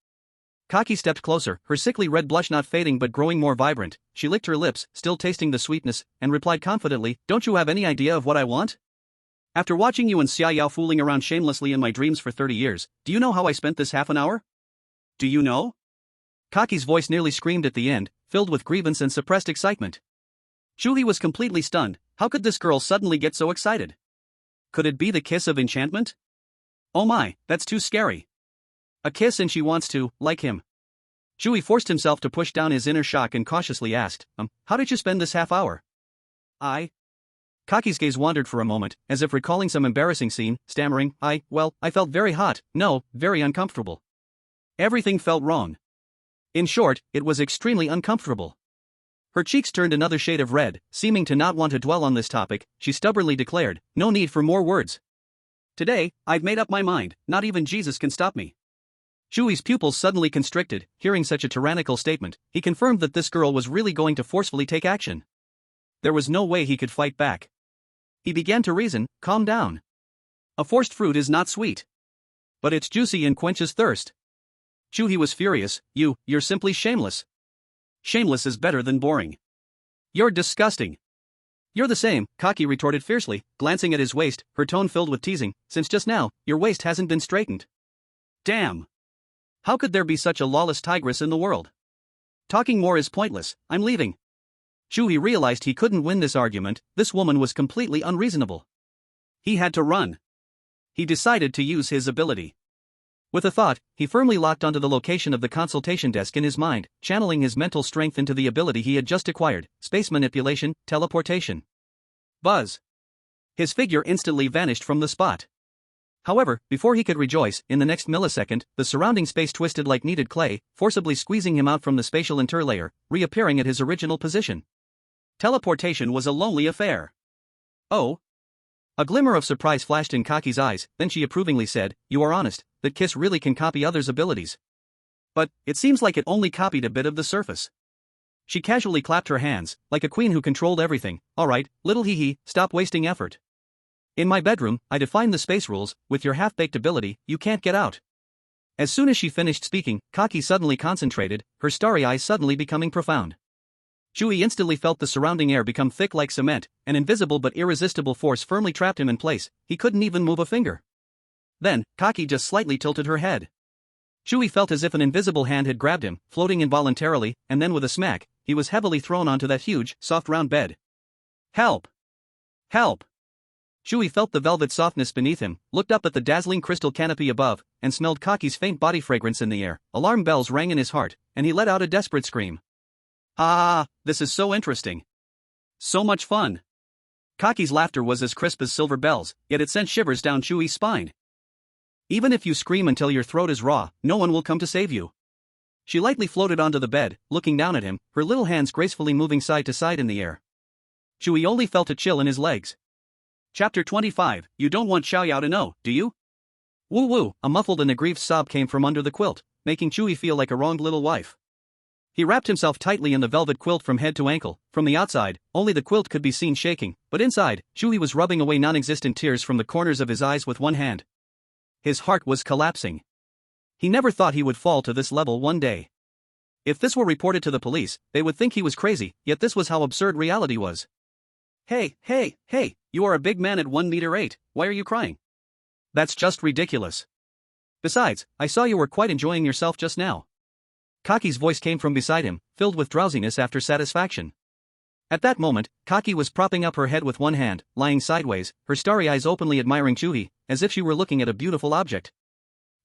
Kaki stepped closer, her sickly red blush not fading but growing more vibrant. She licked her lips, still tasting the sweetness, and replied confidently, don't you have any idea of what I want? After watching you and Xia Yao fooling around shamelessly in my dreams for 30 years, do you know how I spent this half an hour? Do you know? Kaki's voice nearly screamed at the end, filled with grievance and suppressed excitement. Chu He was completely stunned. How could this girl suddenly get so excited? Could it be the kiss of enchantment? Oh my, that's too scary. A kiss and she wants to, like him. Chu He forced himself to push down his inner shock and cautiously asked, how did you spend this half hour? Kaki's gaze wandered for a moment, as if recalling some embarrassing scene, stammering, I felt very hot, no, very uncomfortable. Everything felt wrong. In short, it was extremely uncomfortable. Her cheeks turned another shade of red, seeming to not want to dwell on this topic, she stubbornly declared, no need for more words. Today, I've made up my mind, not even Jesus can stop me. Chu He's pupils suddenly constricted, hearing such a tyrannical statement. He confirmed that this girl was really going to forcefully take action. There was no way he could fight back. He began to reason, calm down. A forced fruit is not sweet. But it's juicy and quenches thirst. Chu He was furious, you're simply shameless. Shameless is better than boring. You're disgusting. You're the same, Kaki retorted fiercely, glancing at his waist, her tone filled with teasing, since just now, your waist hasn't been straightened. Damn. How could there be such a lawless tigress in the world? Talking more is pointless, I'm leaving. Chu He realized he couldn't win this argument, this woman was completely unreasonable. He had to run. He decided to use his ability. With a thought, he firmly locked onto the location of the consultation desk in his mind, channeling his mental strength into the ability he had just acquired, space manipulation, teleportation. Buzz. His figure instantly vanished from the spot. However, before he could rejoice, in the next millisecond, the surrounding space twisted like kneaded clay, forcibly squeezing him out from the spatial interlayer, reappearing at his original position. Teleportation was a lonely affair. Oh. A glimmer of surprise flashed in Kaki's eyes, then she approvingly said, you are honest, that kiss really can copy others' abilities. But, it seems like it only copied a bit of the surface. She casually clapped her hands, like a queen who controlled everything. Alright, little He, stop wasting effort. In my bedroom, I define the space rules, with your half-baked ability, you can't get out. As soon as she finished speaking, Kaki suddenly concentrated, her starry eyes suddenly becoming profound. Chu He instantly felt the surrounding air become thick like cement, an invisible but irresistible force firmly trapped him in place, he couldn't even move a finger. Then, Kaki just slightly tilted her head. Chu He felt as if an invisible hand had grabbed him, floating involuntarily, and then with a smack, he was heavily thrown onto that huge, soft round bed. Help! Help! Chu He felt the velvet softness beneath him, looked up at the dazzling crystal canopy above, and smelled Kaki's faint body fragrance in the air. Alarm bells rang in his heart, and he let out a desperate scream. Ah, this is so interesting. So much fun. Kaki's laughter was as crisp as silver bells, yet it sent shivers down Chu He's spine. Even if you scream until your throat is raw, no one will come to save you. She lightly floated onto the bed, looking down at him, her little hands gracefully moving side to side in the air. Chu He only felt a chill in his legs. Chapter 25, You don't want Xiao Yao to know, do you? Woo woo, a muffled and aggrieved sob came from under the quilt, making Chu He feel like a wronged little wife. He wrapped himself tightly in the velvet quilt from head to ankle. From the outside, only the quilt could be seen shaking, but inside, Chu He was rubbing away non-existent tears from the corners of his eyes with one hand. His heart was collapsing. He never thought he would fall to this level one day. If this were reported to the police, they would think he was crazy, yet this was how absurd reality was. Hey, you are a big man at 1 meter 8, why are you crying? That's just ridiculous. Besides, I saw you were quite enjoying yourself just now. Kaki's voice came from beside him, filled with drowsiness after satisfaction. At that moment, Kaki was propping up her head with one hand, lying sideways, her starry eyes openly admiring Chu He, as if she were looking at a beautiful object.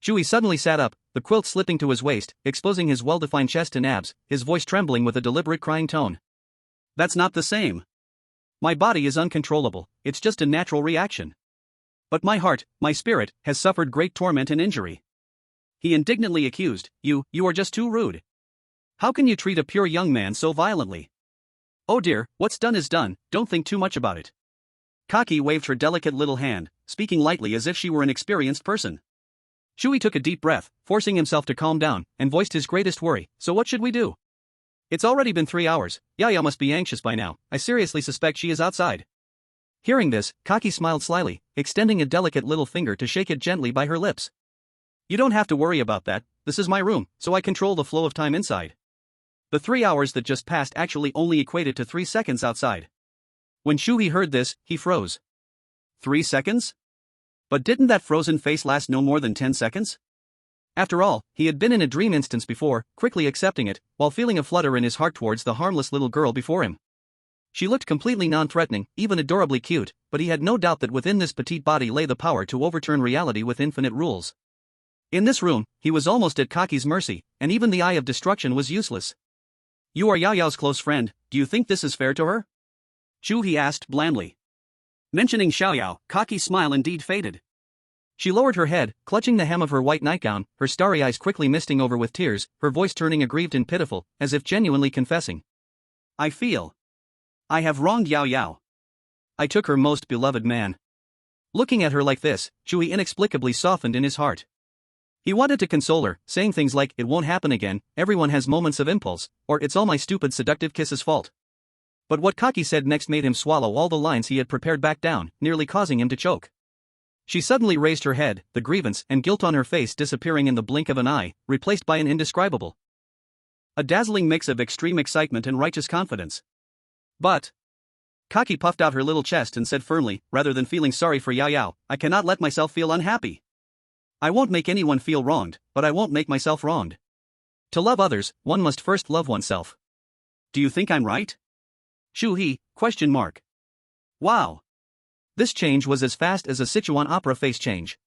Chu He suddenly sat up, the quilt slipping to his waist, exposing his well-defined chest and abs, his voice trembling with a deliberate crying tone. That's not the same. My body is uncontrollable, it's just a natural reaction. But my heart, my spirit, has suffered great torment and injury. He indignantly accused, you are just too rude. How can you treat a pure young man so violently? Oh dear, what's done is done, don't think too much about it. Kaki waved her delicate little hand, speaking lightly as if she were an experienced person. Chu He took a deep breath, forcing himself to calm down, and voiced his greatest worry, so what should we do? It's already been 3 hours, Yaya must be anxious by now, I seriously suspect she is outside. Hearing this, Kaki smiled slyly, extending a delicate little finger to shake it gently by her lips. You don't have to worry about that, this is my room, so I control the flow of time inside. The 3 hours that just passed actually only equated to 3 seconds outside. When Chu He heard this, he froze. 3 seconds? But didn't that frozen face last no more than 10 seconds? After all, he had been in a dream instance before, quickly accepting it, while feeling a flutter in his heart towards the harmless little girl before him. She looked completely non-threatening, even adorably cute, but he had no doubt that within this petite body lay the power to overturn reality with infinite rules. In this room, he was almost at Kaki's mercy, and even the eye of destruction was useless. You are Yao Yao's close friend, do you think this is fair to her? Chu He asked blandly. Mentioning Xiao Yao, Kaki's smile indeed faded. She lowered her head, clutching the hem of her white nightgown, her starry eyes quickly misting over with tears, her voice turning aggrieved and pitiful, as if genuinely confessing. I feel I have wronged Yao Yao. I took her most beloved man. Looking at her like this, Chu He inexplicably softened in his heart. He wanted to console her, saying things like, it won't happen again, everyone has moments of impulse, or it's all my stupid seductive kiss's fault. But what Kaki said next made him swallow all the lines he had prepared back down, nearly causing him to choke. She suddenly raised her head, the grievance and guilt on her face disappearing in the blink of an eye, replaced by an indescribable, a dazzling mix of extreme excitement and righteous confidence. But Kaki puffed out her little chest and said firmly, rather than feeling sorry for Yao Yao, I cannot let myself feel unhappy. I won't make anyone feel wronged, but I won't make myself wronged. To love others, one must first love oneself. Do you think I'm right? Chu He, ? Wow. This change was as fast as a Sichuan opera face change.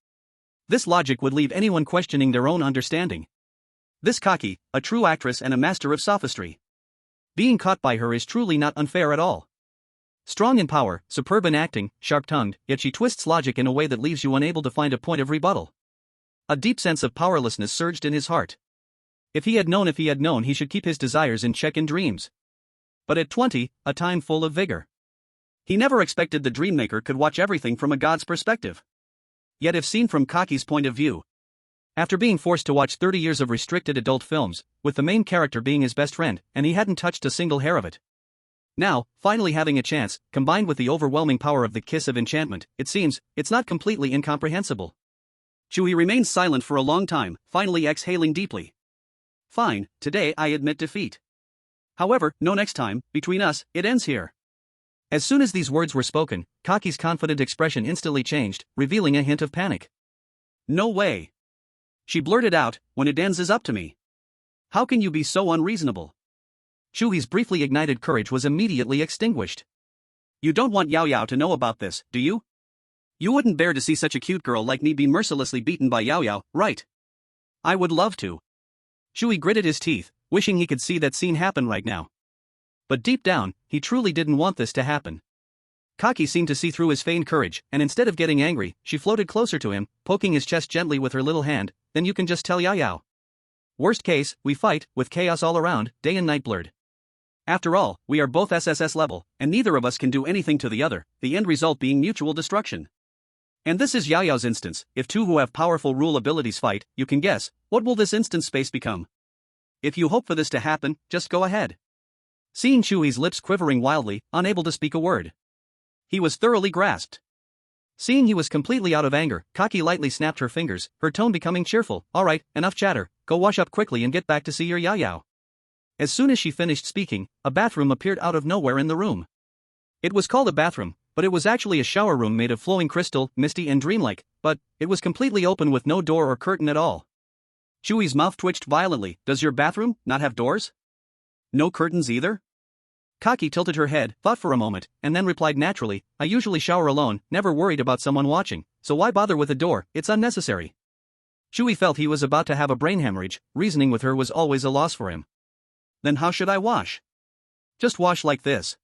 This logic would leave anyone questioning their own understanding. This Kaki, a true actress and a master of sophistry. Being caught by her is truly not unfair at all. Strong in power, superb in acting, sharp-tongued, yet she twists logic in a way that leaves you unable to find a point of rebuttal. A deep sense of powerlessness surged in his heart. If he had known he should keep his desires in check in dreams. But at 20, a time full of vigor. He never expected the Dreammaker could watch everything from a god's perspective. Yet if seen from Kaki's point of view, after being forced to watch 30 years of restricted adult films, with the main character being his best friend, and he hadn't touched a single hair of it. Now, finally having a chance, combined with the overwhelming power of the kiss of enchantment, it seems, it's not completely incomprehensible. Chu He remained silent for a long time, finally exhaling deeply. Fine, today I admit defeat. However, no next time, between us, it ends here. As soon as these words were spoken, Kaki's confident expression instantly changed, revealing a hint of panic. No way. She blurted out, when it ends is up to me. How can you be so unreasonable? Chu He's briefly ignited courage was immediately extinguished. You don't want Yao Yao to know about this, do you? You wouldn't bear to see such a cute girl like me be mercilessly beaten by Yao Yao, right? I would love to. Chu He gritted his teeth, wishing he could see that scene happen right now. But deep down, he truly didn't want this to happen. Kaki seemed to see through his feigned courage, and instead of getting angry, she floated closer to him, poking his chest gently with her little hand. Then you can just tell Yao Yao. Worst case, we fight, with chaos all around, day and night blurred. After all, we are both SSS level, and neither of us can do anything to the other, the end result being mutual destruction. And this is Yao Yao's instance. If two who have powerful rule abilities fight, you can guess, what will this instance space become? If you hope for this to happen, just go ahead. Seeing Chu He's lips quivering wildly, unable to speak a word. He was thoroughly grasped. Seeing he was completely out of anger, Kaki lightly snapped her fingers, her tone becoming cheerful. Alright, enough chatter, go wash up quickly and get back to see your Yao Yao. As soon as she finished speaking, a bathroom appeared out of nowhere in the room. It was called a bathroom, but it was actually a shower room made of flowing crystal, misty and dreamlike, but it was completely open with no door or curtain at all. Chu He's mouth twitched violently. Does your bathroom not have doors? No curtains either? Kaki tilted her head, thought for a moment, and then replied naturally, I usually shower alone, never worried about someone watching, so why bother with a door, it's unnecessary. Chu He felt he was about to have a brain hemorrhage, reasoning with her was always a loss for him. Then how should I wash? Just wash like this.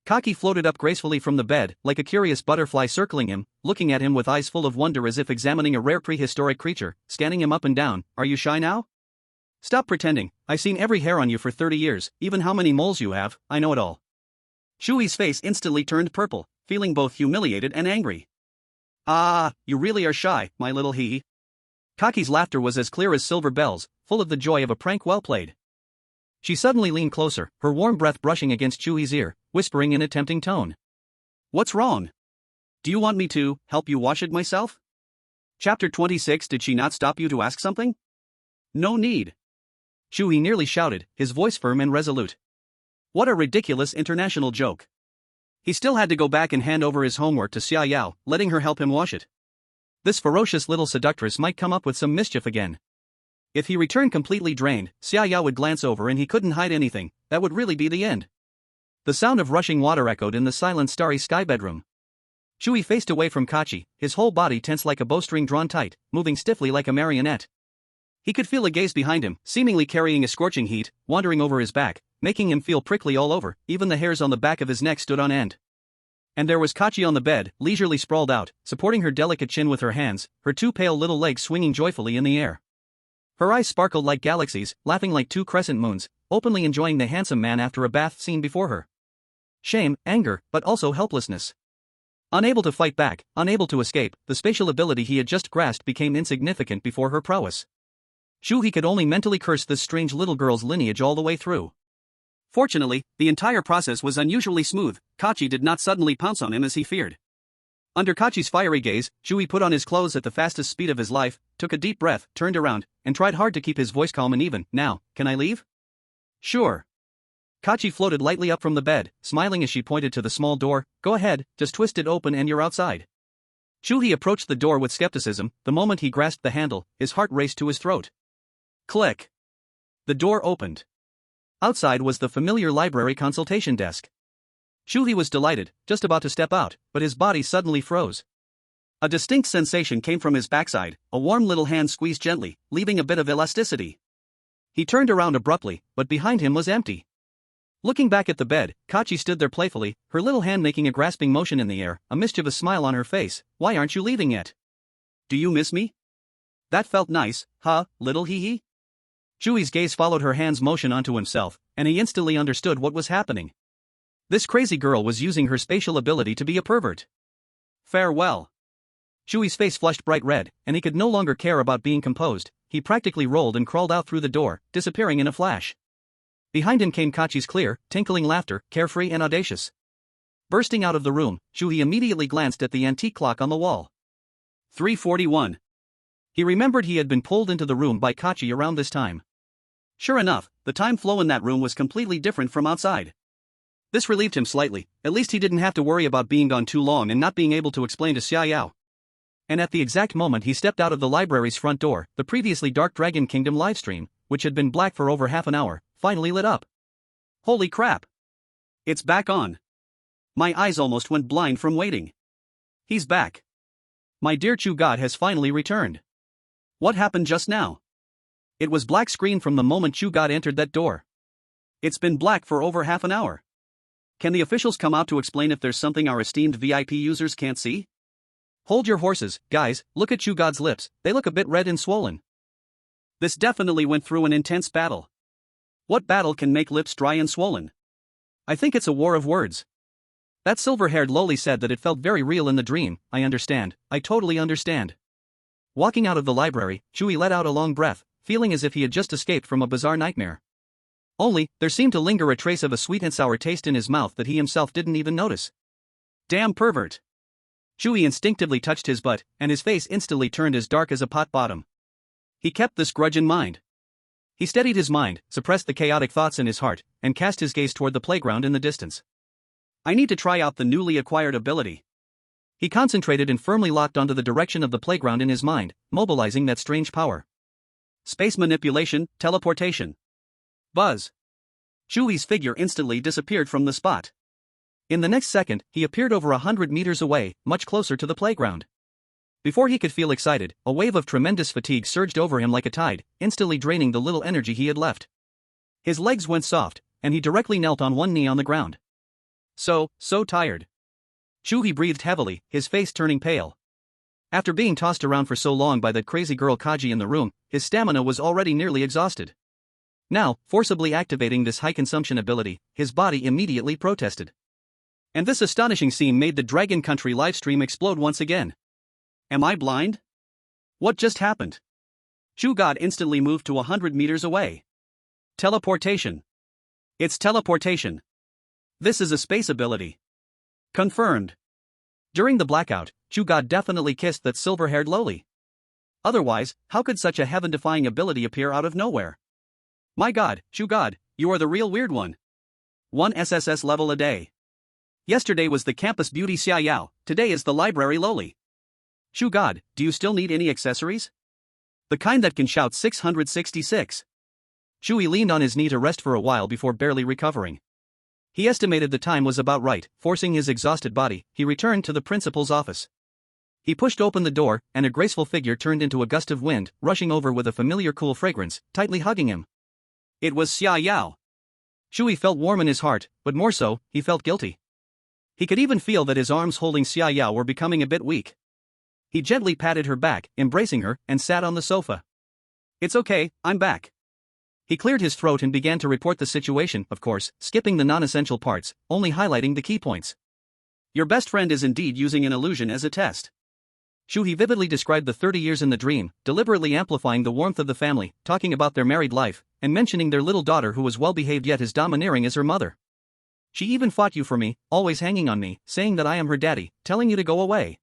Kaki floated up gracefully from the bed, like a curious butterfly circling him, looking at him with eyes full of wonder as if examining a rare prehistoric creature, scanning him up and down. Are you shy now? Stop pretending, I've seen every hair on you for 30 years, even how many moles you have, I know it all. Chu He's face instantly turned purple, feeling both humiliated and angry. Ah, you really are shy, my little He. Kaki's laughter was as clear as silver bells, full of the joy of a prank well played. She suddenly leaned closer, her warm breath brushing against Chu He's ear, whispering in a tempting tone. What's wrong? Do you want me to help you wash it myself? Chapter 26. Did she not stop you to ask something? No need. Chu He nearly shouted, his voice firm and resolute. What a ridiculous international joke. He still had to go back and hand over his homework to Xia Yao, letting her help him wash it. This ferocious little seductress might come up with some mischief again. If he returned completely drained, Xia Yao would glance over and he couldn't hide anything. That would really be the end. The sound of rushing water echoed in the silent starry sky bedroom. Chu He faced away from Kachi, his whole body tense like a bowstring drawn tight, moving stiffly like a marionette. He could feel a gaze behind him, seemingly carrying a scorching heat, wandering over his back, making him feel prickly all over. Even the hairs on the back of his neck stood on end. And there was Kachi on the bed, leisurely sprawled out, supporting her delicate chin with her hands, her two pale little legs swinging joyfully in the air. Her eyes sparkled like galaxies, laughing like two crescent moons, openly enjoying the handsome man after a bath scene before her. Shame, anger, but also helplessness. Unable to fight back, unable to escape, the spatial ability he had just grasped became insignificant before her prowess. Chu He could only mentally curse this strange little girl's lineage all the way through. Fortunately, the entire process was unusually smooth. Kachi did not suddenly pounce on him as he feared. Under Kachi's fiery gaze, Chu He put on his clothes at the fastest speed of his life, took a deep breath, turned around, and tried hard to keep his voice calm and even. Now, can I leave? Sure. Kachi floated lightly up from the bed, smiling as she pointed to the small door. Go ahead, just twist it open and you're outside. Chu He approached the door with skepticism. The moment he grasped the handle, his heart raced to his throat. Click. The door opened. Outside was the familiar library consultation desk. Chu He was delighted, just about to step out, but his body suddenly froze. A distinct sensation came from his backside, a warm little hand squeezed gently, leaving a bit of elasticity. He turned around abruptly, but behind him was empty. Looking back at the bed, Kachi stood there playfully, her little hand making a grasping motion in the air, a mischievous smile on her face. Why aren't you leaving yet? Do you miss me? That felt nice, huh, little He? Chu He's gaze followed her hand's motion onto himself, and he instantly understood what was happening. This crazy girl was using her spatial ability to be a pervert. Farewell. Chu He's face flushed bright red, and he could no longer care about being composed. He practically rolled and crawled out through the door, disappearing in a flash. Behind him came Kachi's clear, tinkling laughter, carefree and audacious. Bursting out of the room, Chu He immediately glanced at the antique clock on the wall. 3:41. He remembered he had been pulled into the room by Kachi around this time. Sure enough, the time flow in that room was completely different from outside. This relieved him slightly, at least he didn't have to worry about being gone too long and not being able to explain to Xiaoyao. And at the exact moment he stepped out of the library's front door, the previously dark Dragon Kingdom livestream, which had been black for over half an hour, finally lit up. Holy crap! It's back on. My eyes almost went blind from waiting. He's back. My dear Chu God has finally returned. What happened just now? It was black screen from the moment Chu God entered that door. It's been black for over half an hour. Can the officials come out to explain if there's something our esteemed VIP users can't see? Hold your horses, guys, look at Chu God's lips, they look a bit red and swollen. This definitely went through an intense battle. What battle can make lips dry and swollen? I think it's a war of words. That silver-haired loli said that it felt very real in the dream. I understand, I totally understand. Walking out of the library, Chu He let out a long breath, feeling as if he had just escaped from a bizarre nightmare. Only, there seemed to linger a trace of a sweet and sour taste in his mouth that he himself didn't even notice. Damn pervert! Chu He instinctively touched his butt, and his face instantly turned as dark as a pot bottom. He kept this grudge in mind. He steadied his mind, suppressed the chaotic thoughts in his heart, and cast his gaze toward the playground in the distance. I need to try out the newly acquired ability. He concentrated and firmly locked onto the direction of the playground in his mind, mobilizing that strange power. Space manipulation, teleportation. Buzz. Chu He's figure instantly disappeared from the spot. In the next second, he appeared over 100 meters away, much closer to the playground. Before he could feel excited, a wave of tremendous fatigue surged over him like a tide, instantly draining the little energy he had left. His legs went soft, and he directly knelt on one knee on the ground. So tired. Chu He breathed heavily, his face turning pale. After being tossed around for so long by that crazy girl Kaji in the room, his stamina was already nearly exhausted. Now, forcibly activating this high-consumption ability, his body immediately protested. And this astonishing scene made the Dragon Country livestream explode once again. Am I blind? What just happened? Chu God instantly moved to 100 meters away. Teleportation. It's teleportation. This is a space ability. Confirmed. During the blackout, Chu God definitely kissed that silver-haired loli. Otherwise, how could such a heaven-defying ability appear out of nowhere? My God, Chu God, you are the real weird one. 1 SSS level a day. Yesterday was the campus beauty Xiaoyao, today is the library loli. Chu God, do you still need any accessories? The kind that can shout 666. Chu He leaned on his knee to rest for a while before barely recovering. He estimated the time was about right. Forcing his exhausted body, he returned to the principal's office. He pushed open the door, and a graceful figure turned into a gust of wind, rushing over with a familiar cool fragrance, tightly hugging him. It was Xiaoyao. Chu He felt warm in his heart, but more so, he felt guilty. He could even feel that his arms holding Xiaoyao were becoming a bit weak. He gently patted her back, embracing her, and sat on the sofa. It's okay, I'm back. He cleared his throat and began to report the situation, of course, skipping the non-essential parts, only highlighting the key points. Your best friend is indeed using an illusion as a test. Chu He vividly described the 30 years in the dream, deliberately amplifying the warmth of the family, talking about their married life, and mentioning their little daughter who was well-behaved yet as domineering as her mother. She even fought you for me, always hanging on me, saying that I am her daddy, telling you to go away.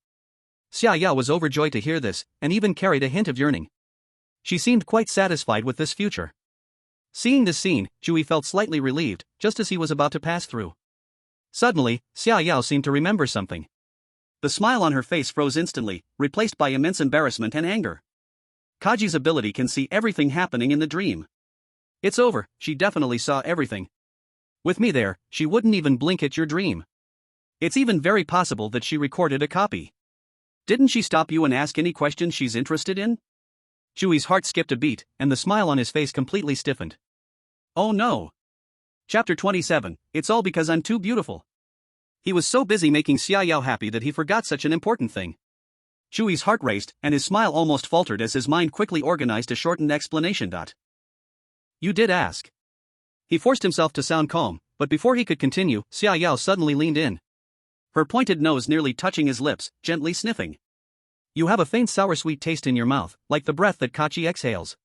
Xiaoyao was overjoyed to hear this, and even carried a hint of yearning. She seemed quite satisfied with this future. Seeing this scene, Chu He felt slightly relieved, just as he was about to pass through. Suddenly, Xiaoyao seemed to remember something. The smile on her face froze instantly, replaced by immense embarrassment and anger. Kaji's ability can see everything happening in the dream. It's over, she definitely saw everything. With me there, she wouldn't even blink at your dream. It's even very possible that she recorded a copy. Didn't she stop you and ask any questions she's interested in? Chu He's heart skipped a beat, and the smile on his face completely stiffened. Oh no. Chapter 27, It's all because I'm too beautiful. He was so busy making Xiaoyao happy that he forgot such an important thing. Chu He's heart raced, and his smile almost faltered as his mind quickly organized a shortened explanation. You did ask. He forced himself to sound calm, but before he could continue, Xiaoyao suddenly leaned in. Her pointed nose nearly touching his lips, gently sniffing. You have a faint sour-sweet taste in your mouth, like the breath that Kachi exhales.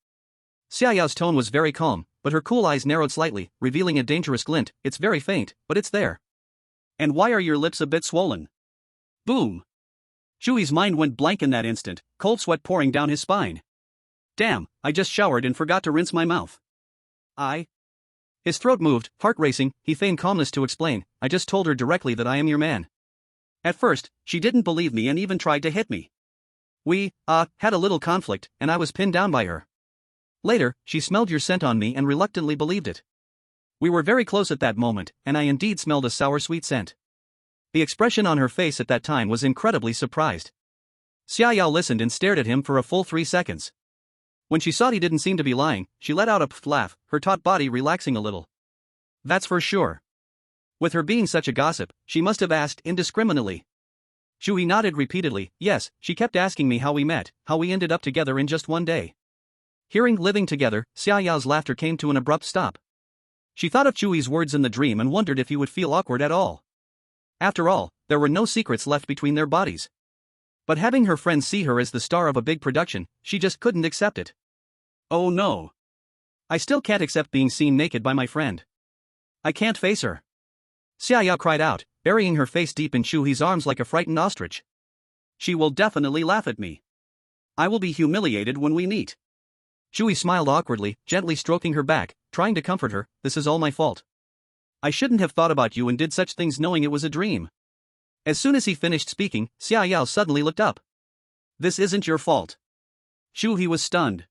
Xiaoyao's tone was very calm, but her cool eyes narrowed slightly, revealing a dangerous glint. It's very faint, but it's there. And why are your lips a bit swollen? Boom. Chu He's mind went blank in that instant, cold sweat pouring down his spine. Damn, I just showered and forgot to rinse my mouth. His throat moved, heart racing. He feigned calmness to explain, I just told her directly that I am your man. At first, she didn't believe me and even tried to hit me. We had a little conflict, and I was pinned down by her. Later, she smelled your scent on me and reluctantly believed it. We were very close at that moment, and I indeed smelled a sour-sweet scent. The expression on her face at that time was incredibly surprised. Xia Yao listened and stared at him for a full 3 seconds. When she saw he didn't seem to be lying, she let out a pfft laugh, her taut body relaxing a little. That's for sure. With her being such a gossip, she must have asked indiscriminately. Chu He nodded repeatedly. Yes, she kept asking me how we met, how we ended up together in just one day. Hearing living together, Xia Yao's laughter came to an abrupt stop. She thought of Chu He's words in the dream and wondered if he would feel awkward at all. After all, there were no secrets left between their bodies. But having her friends see her as the star of a big production, she just couldn't accept it. Oh no. I still can't accept being seen naked by my friend. I can't face her. Xia Yao cried out, burying her face deep in Chu He's arms like a frightened ostrich. She will definitely laugh at me. I will be humiliated when we meet. Chu He smiled awkwardly, gently stroking her back, trying to comfort her. This is all my fault. I shouldn't have thought about you and did such things knowing it was a dream. As soon as he finished speaking, Xia Yao suddenly looked up. This isn't your fault. Chu He was stunned.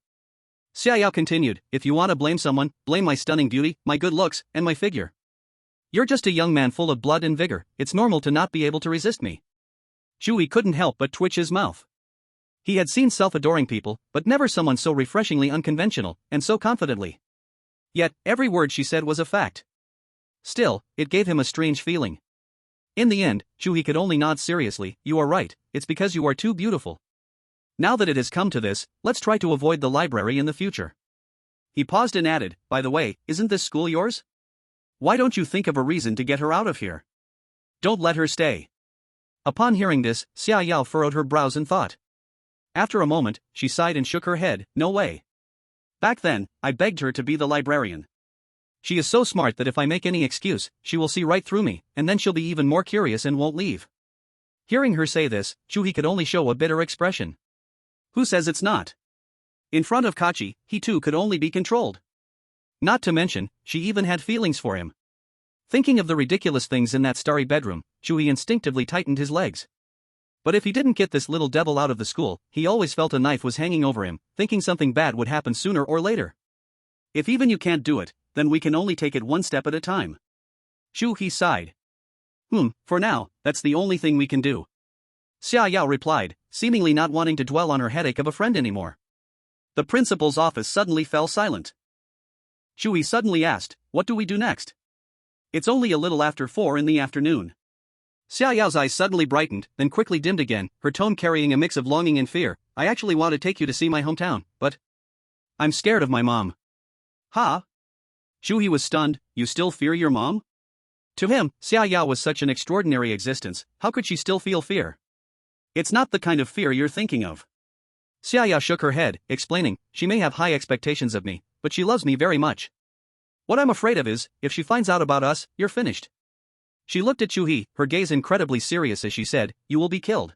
Xia Yao continued, if you want to blame someone, blame my stunning beauty, my good looks, and my figure. You're just a young man full of blood and vigor, it's normal to not be able to resist me. Chu He couldn't help but twitch his mouth. He had seen self-adoring people, but never someone so refreshingly unconventional, and so confidently. Yet, every word she said was a fact. Still, it gave him a strange feeling. In the end, Chu He could only nod seriously. You are right, it's because you are too beautiful. Now that it has come to this, let's try to avoid the library in the future. He paused and added, by the way, isn't this school yours? Why don't you think of a reason to get her out of here? Don't let her stay. Upon hearing this, Xia Yao furrowed her brows in thought. After a moment, she sighed and shook her head, no way. Back then, I begged her to be the librarian. She is so smart that if I make any excuse, she will see right through me, and then she'll be even more curious and won't leave. Hearing her say this, Chu He could only show a bitter expression. Who says it's not? In front of Kachi, he too could only be controlled. Not to mention, she even had feelings for him. Thinking of the ridiculous things in that starry bedroom, Chu He instinctively tightened his legs. But if he didn't get this little devil out of the school, he always felt a knife was hanging over him, thinking something bad would happen sooner or later. If even you can't do it, then we can only take it one step at a time. Chu He sighed. For now, that's the only thing we can do. Xia Yao replied, seemingly not wanting to dwell on her headache of a friend anymore. The principal's office suddenly fell silent. Chu He suddenly asked, what do we do next? It's only a little after 4 in the afternoon. Xia Yao's eyes suddenly brightened, then quickly dimmed again, her tone carrying a mix of longing and fear. I actually want to take you to see my hometown, but I'm scared of my mom. Huh? Chu He was stunned. You still fear your mom? To him, Xia Yao was such an extraordinary existence, how could she still feel fear? It's not the kind of fear you're thinking of. Xia Yao shook her head, explaining, she may have high expectations of me, but she loves me very much. What I'm afraid of is, if she finds out about us, you're finished. She looked at Chu He, her gaze incredibly serious as she said, you will be killed.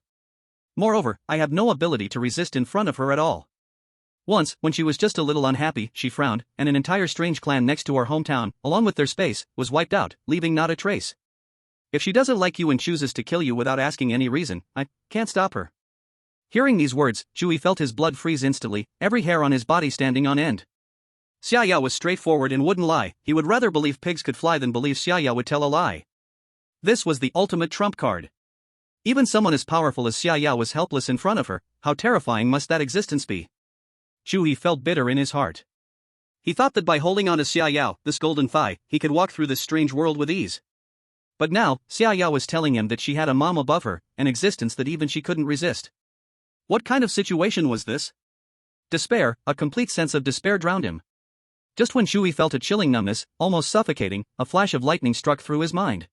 Moreover, I have no ability to resist in front of her at all. Once, when she was just a little unhappy, she frowned, and an entire strange clan next to our hometown, along with their space, was wiped out, leaving not a trace. If she doesn't like you and chooses to kill you without asking any reason, I can't stop her. Hearing these words, Chu He felt his blood freeze instantly, every hair on his body standing on end. Xia Yao was straightforward and wouldn't lie. He would rather believe pigs could fly than believe Xia Yao would tell a lie. This was the ultimate trump card. Even someone as powerful as Xia Yao was helpless in front of her. How terrifying must that existence be? Chu He felt bitter in his heart. He thought that by holding on to Xia Yao, this golden thigh, he could walk through this strange world with ease. But now, Xia Yao was telling him that she had a mom above her, an existence that even she couldn't resist. What kind of situation was this? Despair, a complete sense of despair drowned him. Just when Chu He felt a chilling numbness, almost suffocating, a flash of lightning struck through his mind.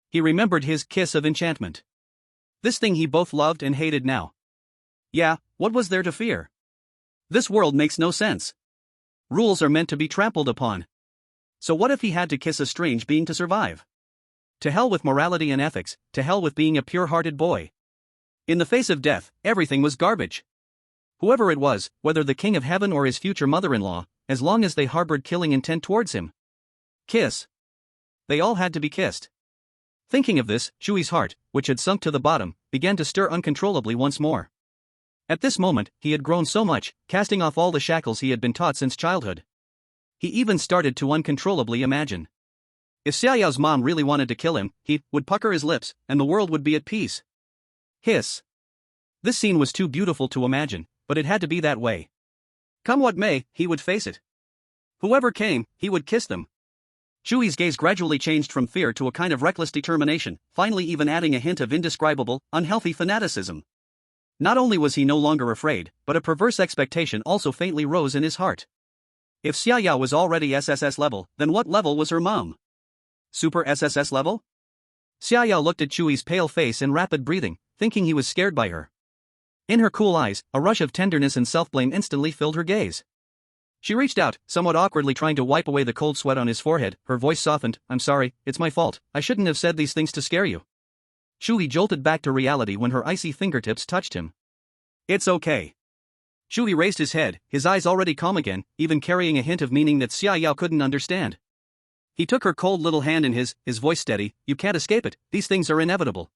He remembered his kiss of enchantment. This thing he both loved and hated now. Yeah, what was there to fear? This world makes no sense. Rules are meant to be trampled upon. So what if he had to kiss a strange being to survive? To hell with morality and ethics, to hell with being a pure-hearted boy. In the face of death, everything was garbage. Whoever it was, whether the king of heaven or his future mother-in-law, as long as they harbored killing intent towards him. Kiss. They all had to be kissed. Thinking of this, Chu He's heart, which had sunk to the bottom, began to stir uncontrollably once more. At this moment, he had grown so much, casting off all the shackles he had been taught since childhood. He even started to uncontrollably imagine. If Xiaoyao's mom really wanted to kill him, he would pucker his lips, and the world would be at peace. Hiss. This scene was too beautiful to imagine, but it had to be that way. Come what may, he would face it. Whoever came, he would kiss them. Chu He's gaze gradually changed from fear to a kind of reckless determination, finally even adding a hint of indescribable, unhealthy fanaticism. Not only was he no longer afraid, but a perverse expectation also faintly rose in his heart. If Xiaoyao was already SSS level, then what level was her mom? Super SSS level? Xiaoyao looked at Chu He's pale face and rapid breathing, thinking he was scared by her. In her cool eyes, a rush of tenderness and self-blame instantly filled her gaze. She reached out, somewhat awkwardly trying to wipe away the cold sweat on his forehead. Her voice softened. I'm sorry, it's my fault. I shouldn't have said these things to scare you. Chu He jolted back to reality when her icy fingertips touched him. It's okay. Chu He raised his head, his eyes already calm again, even carrying a hint of meaning that Xiaoyao couldn't understand. He took her cold little hand in his voice steady. You can't escape it, these things are inevitable.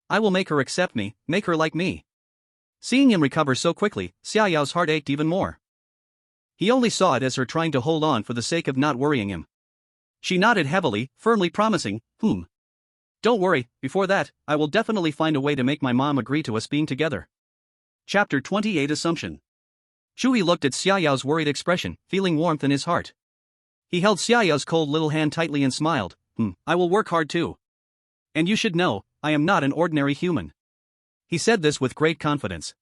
I will make her accept me, make her like me. Seeing him recover so quickly, Xiaoyao's heart ached even more. He only saw it as her trying to hold on for the sake of not worrying him. She nodded heavily, firmly promising, Don't worry, before that, I will definitely find a way to make my mom agree to us being together. Chapter 28 Assumption. Chu He looked at Xiaoyao's worried expression, feeling warmth in his heart. He held Xiaoyao's cold little hand tightly and smiled. I will work hard too. And you should know, I am not an ordinary human. He said this with great confidence.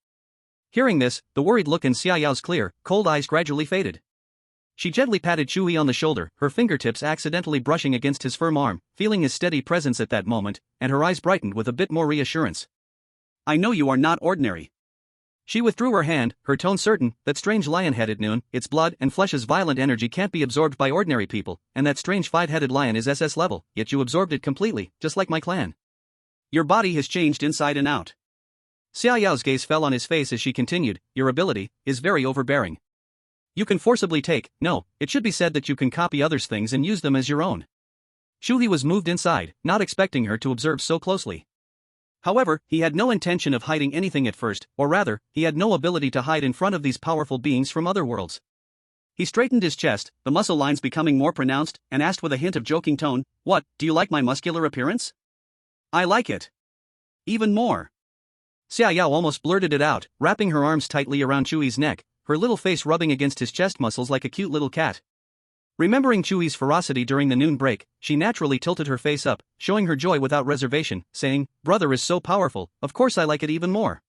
Hearing this, the worried look in Xiaoyao's clear, cold eyes gradually faded. She gently patted Chu He on the shoulder, her fingertips accidentally brushing against his firm arm, feeling his steady presence at that moment, and her eyes brightened with a bit more reassurance. I know you are not ordinary. She withdrew her hand, her tone certain, that strange lion-head at noon, its blood and flesh's violent energy can't be absorbed by ordinary people, and that strange five-headed lion is SS level, yet you absorbed it completely, just like my clan. Your body has changed inside and out. Xiaoyao's gaze fell on his face as she continued, your ability is very overbearing. You can forcibly take, no, it should be said that you can copy others' things and use them as your own. Chu He was moved inside, not expecting her to observe so closely. However, he had no intention of hiding anything at first, or rather, he had no ability to hide in front of these powerful beings from other worlds. He straightened his chest, the muscle lines becoming more pronounced, and asked with a hint of joking tone, What, do you like my muscular appearance? I like it. Even more. Xiaoyao almost blurted it out, wrapping her arms tightly around Chu He's neck, her little face rubbing against his chest muscles like a cute little cat. Remembering Chu He's ferocity during the noon break, she naturally tilted her face up, showing her joy without reservation, saying, Brother is so powerful, of course I like it even more.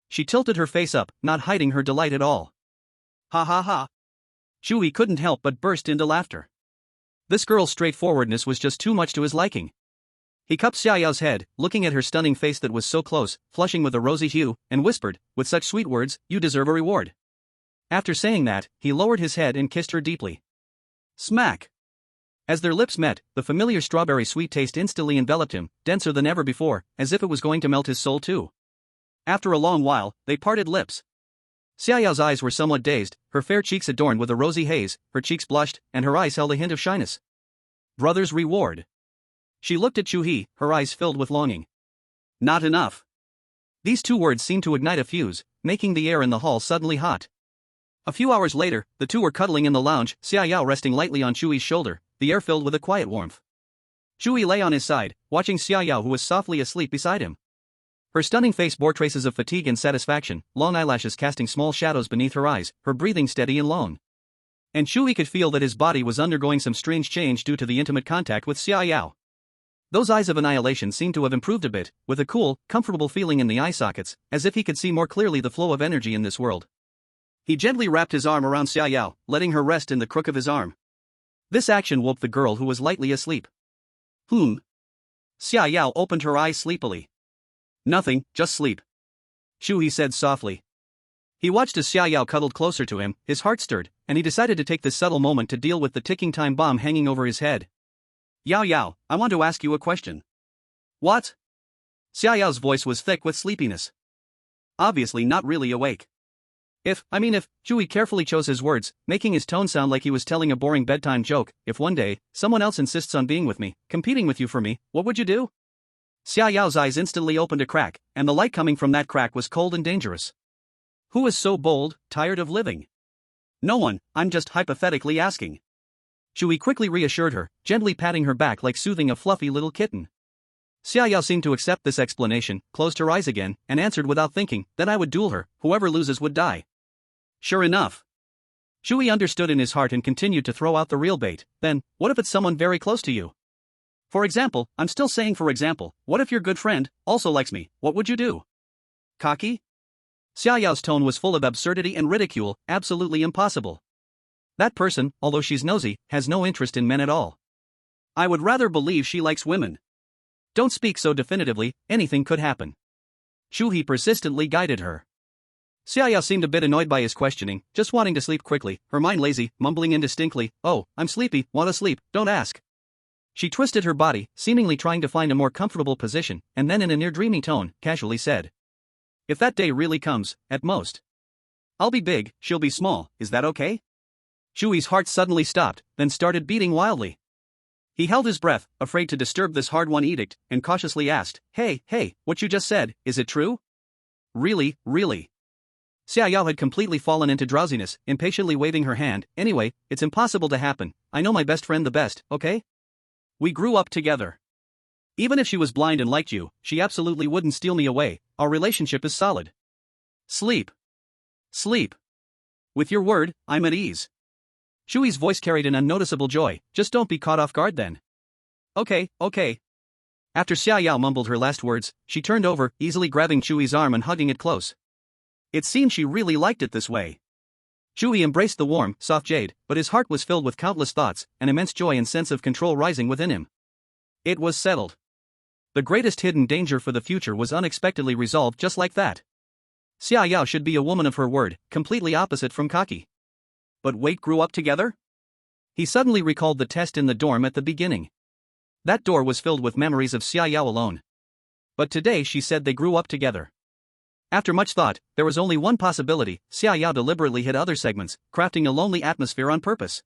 She tilted her face up, not hiding her delight at all. Ha ha ha. Chu He couldn't help but burst into laughter. This girl's straightforwardness was just too much to his liking. He cupped Xiaoyao's head, looking at her stunning face that was so close, flushing with a rosy hue, and whispered, with such sweet words, you deserve a reward. After saying that, he lowered his head and kissed her deeply. Smack! As their lips met, the familiar strawberry sweet taste instantly enveloped him, denser than ever before, as if it was going to melt his soul too. After a long while, they parted lips. Xiaoyao's eyes were somewhat dazed, her fair cheeks adorned with a rosy haze, her cheeks blushed, and her eyes held a hint of shyness. Brother's reward. She looked at Chu He, her eyes filled with longing. Not enough. These two words seemed to ignite a fuse, making the air in the hall suddenly hot. A few hours later, the two were cuddling in the lounge, Xiaoyao resting lightly on Chu He's shoulder, the air filled with a quiet warmth. Chu He lay on his side, watching Xiaoyao who was softly asleep beside him. Her stunning face bore traces of fatigue and satisfaction, long eyelashes casting small shadows beneath her eyes, her breathing steady and lone. And Chu He could feel that his body was undergoing some strange change due to the intimate contact with Xiaoyao. Those eyes of annihilation seemed to have improved a bit, with a cool, comfortable feeling in the eye sockets, as if he could see more clearly the flow of energy in this world. He gently wrapped his arm around Xiaoyao, letting her rest in the crook of his arm. This action woke the girl who was lightly asleep. Xiaoyao opened her eyes sleepily. Nothing, just sleep. Chu He said softly. He watched as Xiaoyao cuddled closer to him, his heart stirred, and he decided to take this subtle moment to deal with the ticking time bomb hanging over his head. Yao Yao, I want to ask you a question. What? Xiaoyao's voice was thick with sleepiness. Obviously not really awake. If Chu He carefully chose his words, making his tone sound like he was telling a boring bedtime joke, if one day, someone else insists on being with me, competing with you for me, what would you do? Xiaoyao's eyes instantly opened a crack, and the light coming from that crack was cold and dangerous. Who is so bold, tired of living? No one, I'm just hypothetically asking. Chu He quickly reassured her, gently patting her back like soothing a fluffy little kitten. Xiaoyao seemed to accept this explanation, closed her eyes again, and answered without thinking, then I would duel her, whoever loses would die. Sure enough. Chu He understood in his heart and continued to throw out the real bait. Then, what if it's someone very close to you? For example, I'm still saying for example, what if your good friend also likes me, what would you do? Cocky? Xiaoyao's tone was full of absurdity and ridicule, absolutely impossible. That person, although she's nosy, has no interest in men at all. I would rather believe she likes women. Don't speak so definitively, anything could happen. Chu He persistently guided her. Xiaoyao seemed a bit annoyed by his questioning, just wanting to sleep quickly, her mind lazy, mumbling indistinctly, oh, I'm sleepy, want to sleep, don't ask. She twisted her body, seemingly trying to find a more comfortable position, and then in a near-dreamy tone, casually said. If that day really comes, at most. I'll be big, she'll be small, is that okay? Chu He's heart suddenly stopped, then started beating wildly. He held his breath, afraid to disturb this hard-won edict, and cautiously asked, Hey, what you just said, is it true? Really? Xiaoyao had completely fallen into drowsiness, impatiently waving her hand, anyway, it's impossible to happen, I know my best friend the best, okay? We grew up together. Even if she was blind and liked you, she absolutely wouldn't steal me away, our relationship is solid. Sleep. With your word, I'm at ease. Chu He's voice carried an unnoticeable joy, just don't be caught off guard then. Okay. After Xiaoyao mumbled her last words, she turned over, easily grabbing Chu He's arm and hugging it close. It seemed she really liked it this way. Chu He embraced the warm, soft jade, but his heart was filled with countless thoughts, an immense joy and sense of control rising within him. It was settled. The greatest hidden danger for the future was unexpectedly resolved just like that. Xiaoyao should be a woman of her word, completely opposite from cocky. But wait, grew up together? He suddenly recalled the test in the dorm at the beginning. That door was filled with memories of Xiaoyao alone. But today she said they grew up together. After much thought, there was only one possibility, Xiaoyao deliberately hid other segments, crafting a lonely atmosphere on purpose.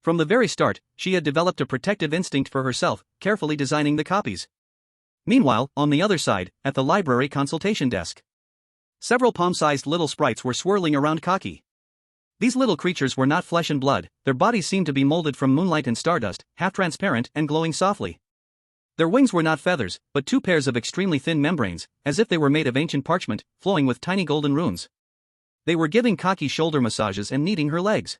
From the very start, she had developed a protective instinct for herself, carefully designing the copies. Meanwhile, on the other side, at the library consultation desk, several palm-sized little sprites were swirling around Cocky. These little creatures were not flesh and blood, their bodies seemed to be molded from moonlight and stardust, half-transparent and glowing softly. Their wings were not feathers, but two pairs of extremely thin membranes, as if they were made of ancient parchment, flowing with tiny golden runes. They were giving Cocky shoulder massages and kneading her legs.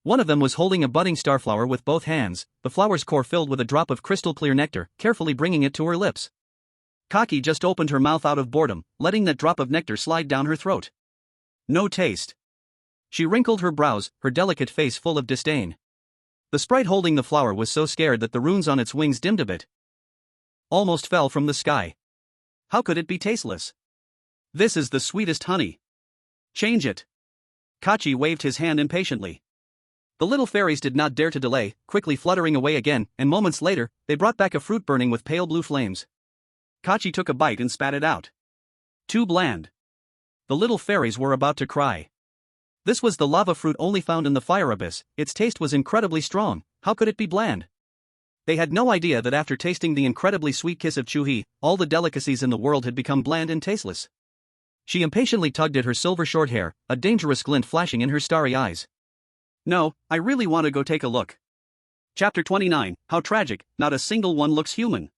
One of them was holding a budding starflower with both hands, the flower's core filled with a drop of crystal-clear nectar, carefully bringing it to her lips. Cocky just opened her mouth out of boredom, letting that drop of nectar slide down her throat. No taste. She wrinkled her brows, her delicate face full of disdain. The sprite holding the flower was so scared that the runes on its wings dimmed a bit. Almost fell from the sky. How could it be tasteless? This is the sweetest honey. Change it. Kachi waved his hand impatiently. The little fairies did not dare to delay, quickly fluttering away again, and moments later, they brought back a fruit burning with pale blue flames. Kachi took a bite and spat it out. Too bland. The little fairies were about to cry. This was the lava fruit only found in the fire abyss, its taste was incredibly strong, how could it be bland? They had no idea that after tasting the incredibly sweet kiss of Chu He, all the delicacies in the world had become bland and tasteless. She impatiently tugged at her silver short hair, a dangerous glint flashing in her starry eyes. No, I really want to go take a look. Chapter 29, How Tragic, Not a Single One Looks Human.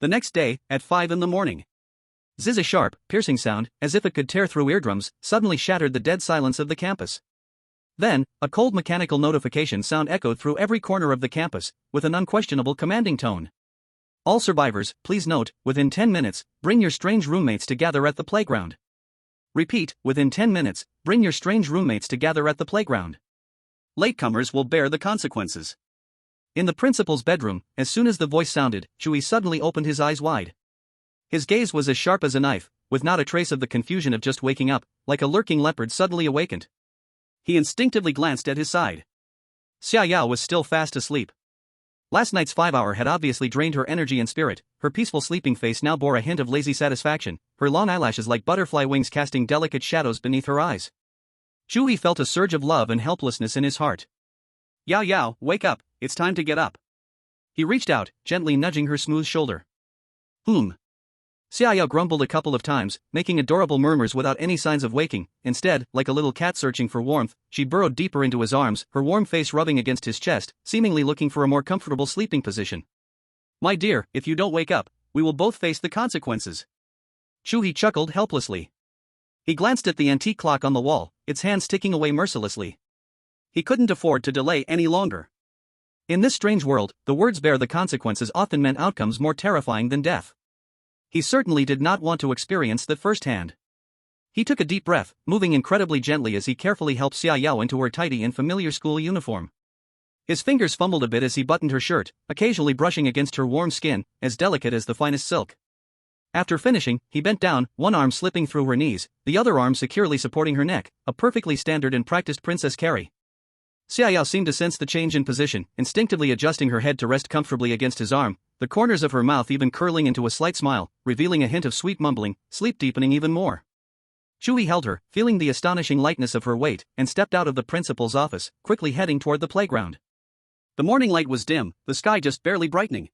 The next day, at 5 in the morning. Ziz, a sharp, piercing sound, as if it could tear through eardrums, suddenly shattered the dead silence of the campus. Then, a cold mechanical notification sound echoed through every corner of the campus, with an unquestionable commanding tone. All survivors, please note, within 10 minutes, bring your strange roommates to gather at the playground. Repeat, within 10 minutes, bring your strange roommates to gather at the playground. Latecomers will bear the consequences. In the principal's bedroom, as soon as the voice sounded, Chu He suddenly opened his eyes wide. His gaze was as sharp as a knife, with not a trace of the confusion of just waking up, like a lurking leopard suddenly awakened. He instinctively glanced at his side. Xia Yao was still fast asleep. Last night's 5-hour had obviously drained her energy and spirit. Her peaceful sleeping face now bore a hint of lazy satisfaction, her long eyelashes like butterfly wings casting delicate shadows beneath her eyes. Chu He felt a surge of love and helplessness in his heart. Yao Yao, wake up, it's time to get up. He reached out, gently nudging her smooth shoulder. Xia Yao grumbled a couple of times, making adorable murmurs without any signs of waking. Instead, like a little cat searching for warmth, she burrowed deeper into his arms, her warm face rubbing against his chest, seemingly looking for a more comfortable sleeping position. My dear, if you don't wake up, we will both face the consequences. Chu He chuckled helplessly. He glanced at the antique clock on the wall, its hands ticking away mercilessly. He couldn't afford to delay any longer. In this strange world, the words bear the consequences often meant outcomes more terrifying than death. He certainly did not want to experience that firsthand. He took a deep breath, moving incredibly gently as he carefully helped Xia Yao into her tidy and familiar school uniform. His fingers fumbled a bit as he buttoned her shirt, occasionally brushing against her warm skin, as delicate as the finest silk. After finishing, he bent down, one arm slipping through her knees, the other arm securely supporting her neck, a perfectly standard and practiced princess carry. Xia Yao seemed to sense the change in position, instinctively adjusting her head to rest comfortably against his arm, the corners of her mouth even curling into a slight smile, revealing a hint of sweet mumbling, sleep deepening even more. Chu He held her, feeling the astonishing lightness of her weight, and stepped out of the principal's office, quickly heading toward the playground. The morning light was dim, the sky just barely brightening.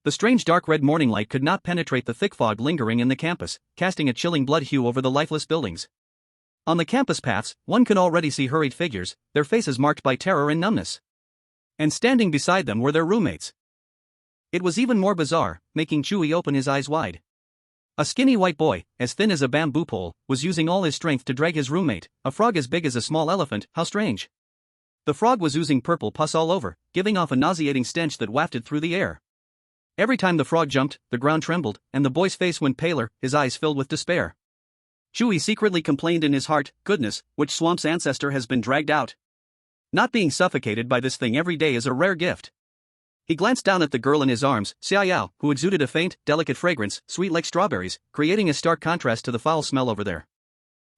The strange dark red morning light could not penetrate the thick fog lingering in the campus, casting a chilling blood hue over the lifeless buildings. On the campus paths, one could already see hurried figures, their faces marked by terror and numbness. And standing beside them were their roommates. It was even more bizarre, making Chu He open his eyes wide. A skinny white boy, as thin as a bamboo pole, was using all his strength to drag his roommate, a frog as big as a small elephant. How strange. The frog was oozing purple pus all over, giving off a nauseating stench that wafted through the air. Every time the frog jumped, the ground trembled, and the boy's face went paler, his eyes filled with despair. Chu He secretly complained in his heart, goodness, which swamp's ancestor has been dragged out? Not being suffocated by this thing every day is a rare gift. He glanced down at the girl in his arms, Xia Yao, who exuded a faint, delicate fragrance, sweet like strawberries, creating a stark contrast to the foul smell over there.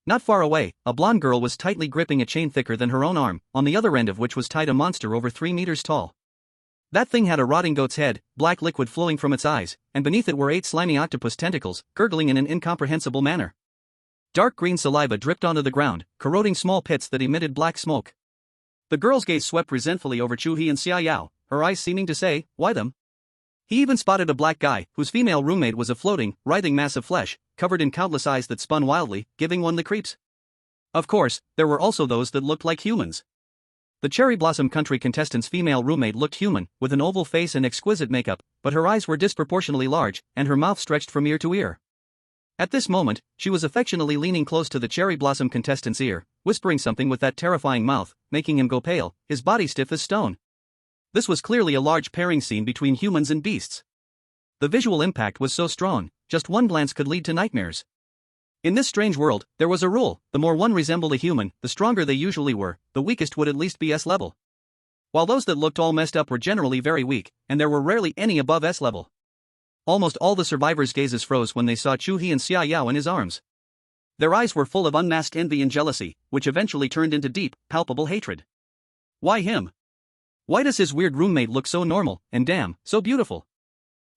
Not far away, a blonde girl was tightly gripping a chain thicker than her own arm, on the other end of which was tied a monster over 3 meters tall. That thing had a rotting goat's head, black liquid flowing from its eyes, and beneath it were 8 slimy octopus tentacles, gurgling in an incomprehensible manner. Dark green saliva dripped onto the ground, corroding small pits that emitted black smoke. The girl's gaze swept resentfully over Chu He and Xia Yao, her eyes seeming to say, why them? He even spotted a black guy, whose female roommate was a floating, writhing mass of flesh, covered in countless eyes that spun wildly, giving one the creeps. Of course, there were also those that looked like humans. The Cherry Blossom Country contestant's female roommate looked human, with an oval face and exquisite makeup, but her eyes were disproportionately large, and her mouth stretched from ear to ear. At this moment, she was affectionately leaning close to the Cherry Blossom contestant's ear, whispering something with that terrifying mouth, making him go pale, his body stiff as stone. This was clearly a large pairing scene between humans and beasts. The visual impact was so strong, just one glance could lead to nightmares. In this strange world, there was a rule: the more one resembled a human, the stronger they usually were, the weakest would at least be S-level. While those that looked all messed up were generally very weak, and there were rarely any above S-level. Almost all the survivors' gazes froze when they saw Chu He and Xia Yao in his arms. Their eyes were full of unmasked envy and jealousy, which eventually turned into deep, palpable hatred. Why him? Why does his weird roommate look so normal, and damn, so beautiful?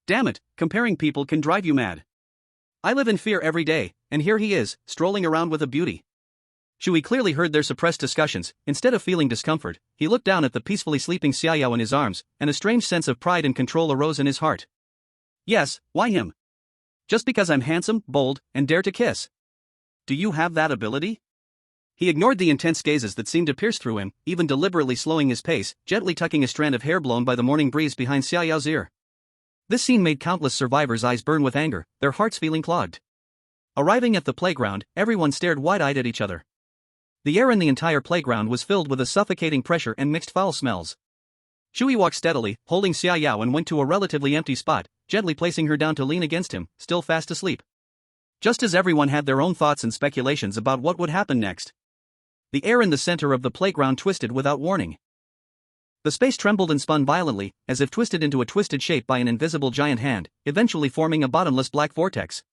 Damn it, comparing people can drive you mad. I live in fear every day, and here he is, strolling around with a beauty. Chu He clearly heard their suppressed discussions. Instead of feeling discomfort, he looked down at the peacefully sleeping Xia Yao in his arms, and a strange sense of pride and control arose in his heart. Yes, why him? Just because I'm handsome, bold, and dare to kiss. Do you have that ability? He ignored the intense gazes that seemed to pierce through him, even deliberately slowing his pace, gently tucking a strand of hair blown by the morning breeze behind Xia Yao's ear. This scene made countless survivors' eyes burn with anger, their hearts feeling clogged. Arriving at the playground, everyone stared wide-eyed at each other. The air in the entire playground was filled with a suffocating pressure and mixed foul smells. Chu He walked steadily, holding Xia Yao, and went to a relatively empty spot, gently placing her down to lean against him, still fast asleep. Just as everyone had their own thoughts and speculations about what would happen next. The air in the center of the playground twisted without warning. The space trembled and spun violently, as if twisted into a twisted shape by an invisible giant hand, eventually forming a bottomless black vortex.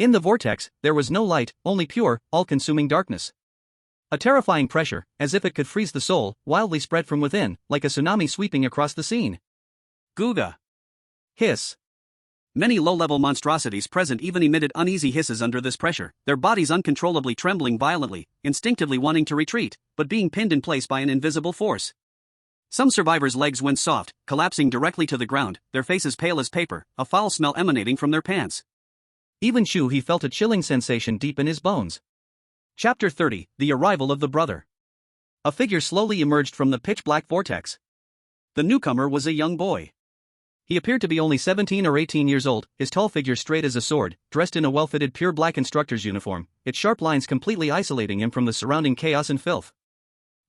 In the vortex, there was no light, only pure, all-consuming darkness. A terrifying pressure, as if it could freeze the soul, wildly spread from within, like a tsunami sweeping across the scene. Googa. Hiss. Many low-level monstrosities present even emitted uneasy hisses under this pressure, their bodies uncontrollably trembling violently, instinctively wanting to retreat, but being pinned in place by an invisible force. Some survivors' legs went soft, collapsing directly to the ground, their faces pale as paper, a foul smell emanating from their pants. Even Chu He felt a chilling sensation deep in his bones. Chapter 30, The Arrival of the Brother. A figure slowly emerged from the pitch-black vortex. The newcomer was a young boy. He appeared to be only 17 or 18 years old, his tall figure straight as a sword, dressed in a well-fitted pure black instructor's uniform, its sharp lines completely isolating him from the surrounding chaos and filth.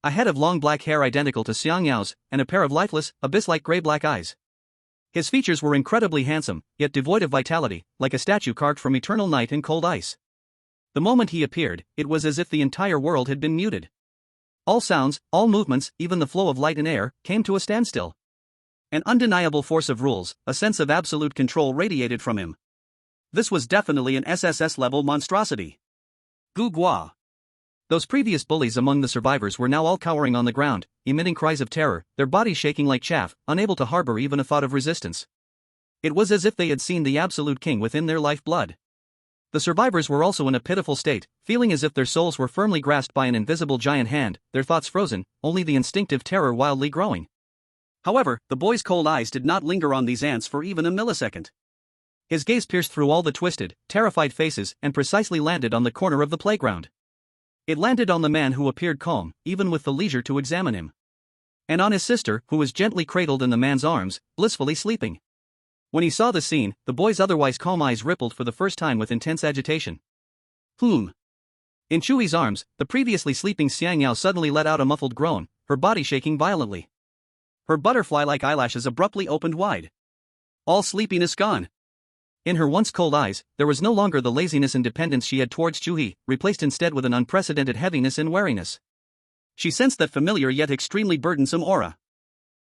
A head of long black hair identical to Xiang Yao's, and a pair of lifeless, abyss-like gray-black eyes. His features were incredibly handsome, yet devoid of vitality, like a statue carved from eternal night and cold ice. The moment he appeared, it was as if the entire world had been muted. All sounds, all movements, even the flow of light and air, came to a standstill. An undeniable force of rules, a sense of absolute control radiated from him. This was definitely an SSS-level monstrosity. Gu Gua. Those previous bullies among the survivors were now all cowering on the ground, emitting cries of terror, their bodies shaking like chaff, unable to harbor even a thought of resistance. It was as if they had seen the absolute king within their lifeblood. The survivors were also in a pitiful state, feeling as if their souls were firmly grasped by an invisible giant hand, their thoughts frozen, only the instinctive terror wildly growing. However, the boy's cold eyes did not linger on these ants for even a millisecond. His gaze pierced through all the twisted, terrified faces and precisely landed on the corner of the playground. It landed on the man who appeared calm, even with the leisure to examine him. And on his sister, who was gently cradled in the man's arms, blissfully sleeping. When he saw the scene, the boy's otherwise calm eyes rippled for the first time with intense agitation. In Chu He's arms, the previously sleeping Xiang Yao suddenly let out a muffled groan, her body shaking violently. Her butterfly-like eyelashes abruptly opened wide. All sleepiness gone. In her once cold eyes, there was no longer the laziness and dependence she had towards Chu He, replaced instead with an unprecedented heaviness and wariness. She sensed that familiar yet extremely burdensome aura.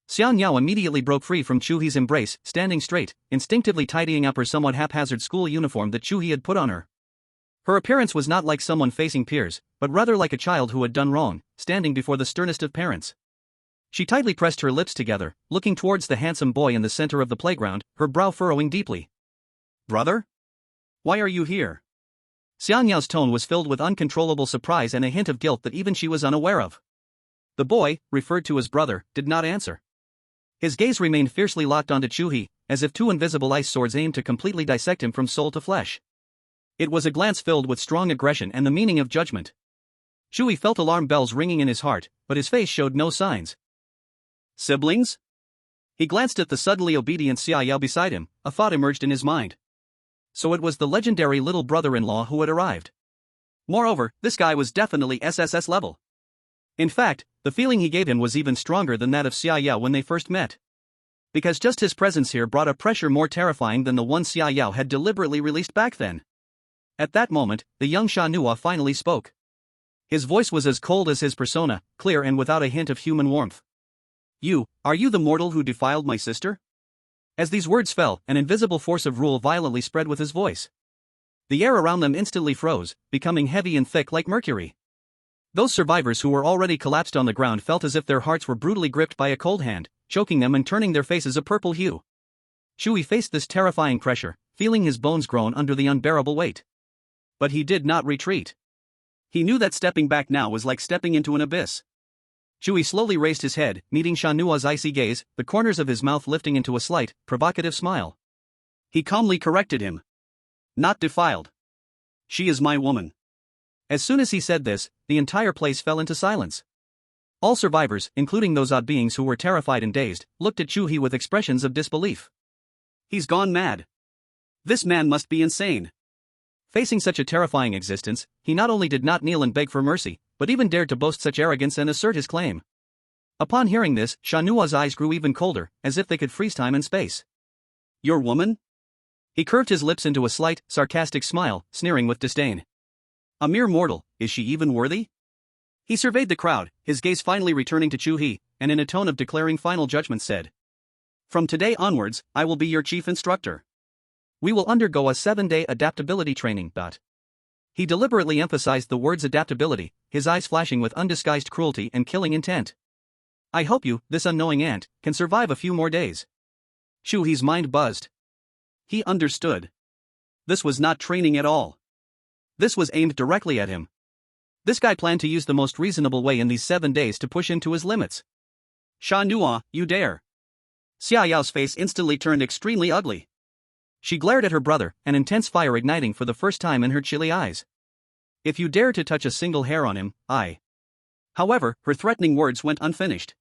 Xiang Yao immediately broke free from Chu He's embrace, standing straight, instinctively tidying up her somewhat haphazard school uniform that Chu He had put on her. Her appearance was not like someone facing peers, but rather like a child who had done wrong, standing before the sternest of parents. She tightly pressed her lips together, looking towards the handsome boy in the center of the playground, her brow furrowing deeply. "Brother? Why are you here?" Xiang Yao's tone was filled with uncontrollable surprise and a hint of guilt that even she was unaware of. The boy, referred to as brother, did not answer. His gaze remained fiercely locked onto Chu He, as if two invisible ice swords aimed to completely dissect him from soul to flesh. It was a glance filled with strong aggression and the meaning of judgment. Chu He felt alarm bells ringing in his heart, but his face showed no signs. Siblings? He glanced at the suddenly obedient Xia Yao beside him, a thought emerged in his mind. So it was the legendary little brother-in-law who had arrived. Moreover, this guy was definitely SSS level. In fact, the feeling he gave him was even stronger than that of Xia Yao when they first met. Because just his presence here brought a pressure more terrifying than the one Xia Yao had deliberately released back then. At that moment, the young Sha Nuo finally spoke. His voice was as cold as his persona, clear and without a hint of human warmth. Are you the mortal who defiled my sister?" As these words fell, an invisible force of rule violently spread with his voice. The air around them instantly froze, becoming heavy and thick like mercury. Those survivors who were already collapsed on the ground felt as if their hearts were brutally gripped by a cold hand, choking them and turning their faces a purple hue. Chu He faced this terrifying pressure, feeling his bones groan under the unbearable weight. But he did not retreat. He knew that stepping back now was like stepping into an abyss. Chu He slowly raised his head, meeting Sha Nuo's icy gaze, the corners of his mouth lifting into a slight, provocative smile. He calmly corrected him. "Not defiled. She is my woman." As soon as he said this, the entire place fell into silence. All survivors, including those odd beings who were terrified and dazed, looked at Chu He with expressions of disbelief. He's gone mad. This man must be insane. Facing such a terrifying existence, he not only did not kneel and beg for mercy, but even dared to boast such arrogance and assert his claim. Upon hearing this, Sha Nuo's eyes grew even colder, as if they could freeze time and space. "Your woman?" He curved his lips into a slight, sarcastic smile, sneering with disdain. "A mere mortal, is she even worthy?" He surveyed the crowd, his gaze finally returning to Chu He, and in a tone of declaring final judgment said, "From today onwards, I will be your chief instructor. We will undergo a 7-day adaptability training. He deliberately emphasized the words adaptability, his eyes flashing with undisguised cruelty and killing intent. I hope you, this unknowing ant, can survive a few more days. Chu He's mind buzzed. He understood. This was not training at all. This was aimed directly at him. This guy planned to use the most reasonable way in these 7 days to push him to his limits. Sha Nuo, you dare. Xia Yao's face instantly turned extremely ugly. She glared at her brother, an intense fire igniting for the first time in her chilly eyes. If you dare to touch a single hair on him, I. However, her threatening words went unfinished.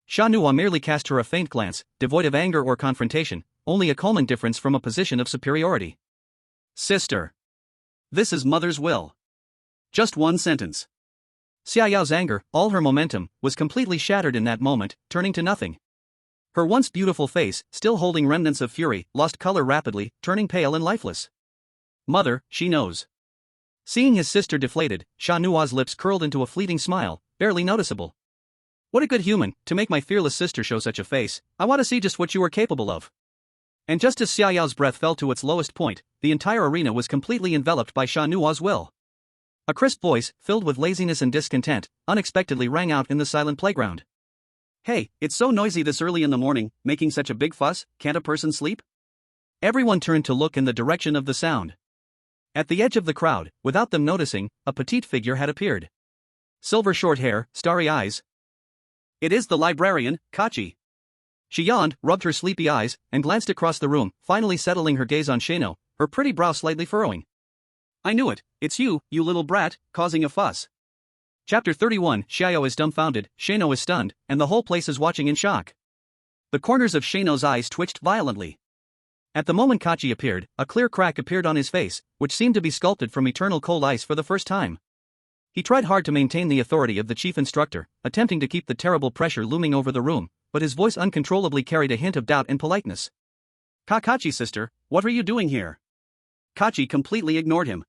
Sha Nuo merely cast her a faint glance, devoid of anger or confrontation, only a calming difference from a position of superiority. Sister. This is mother's will. Just one sentence. Xia Yao's anger, all her momentum, was completely shattered in that moment, turning to nothing. Her once beautiful face, still holding remnants of fury, lost color rapidly, turning pale and lifeless. Mother, she knows. Seeing his sister deflated, Sha Nuo's lips curled into a fleeting smile, barely noticeable. What a good human, to make my fearless sister show such a face. I want to see just what you are capable of. And just as Xia Yao's breath fell to its lowest point, the entire arena was completely enveloped by Sha Nuo's will. A crisp voice, filled with laziness and discontent, unexpectedly rang out in the silent playground. Hey, it's so noisy this early in the morning, making such a big fuss, can't a person sleep? Everyone turned to look in the direction of the sound. At the edge of the crowd, without them noticing, a petite figure had appeared. Silver short hair, starry eyes. It is the librarian, Kachi. She yawned, rubbed her sleepy eyes, and glanced across the room, finally settling her gaze on Shano, her pretty brow slightly furrowing. I knew it, it's you little brat, causing a fuss. Chapter 31. Xiao is dumbfounded, Shano is stunned, and the whole place is watching in shock. The corners of Shano's eyes twitched violently. At the moment Kachi appeared, a clear crack appeared on his face, which seemed to be sculpted from eternal cold ice for the first time. He tried hard to maintain the authority of the chief instructor, attempting to keep the terrible pressure looming over the room, but his voice uncontrollably carried a hint of doubt and politeness. Kachi sister, what are you doing here? Kachi completely ignored him.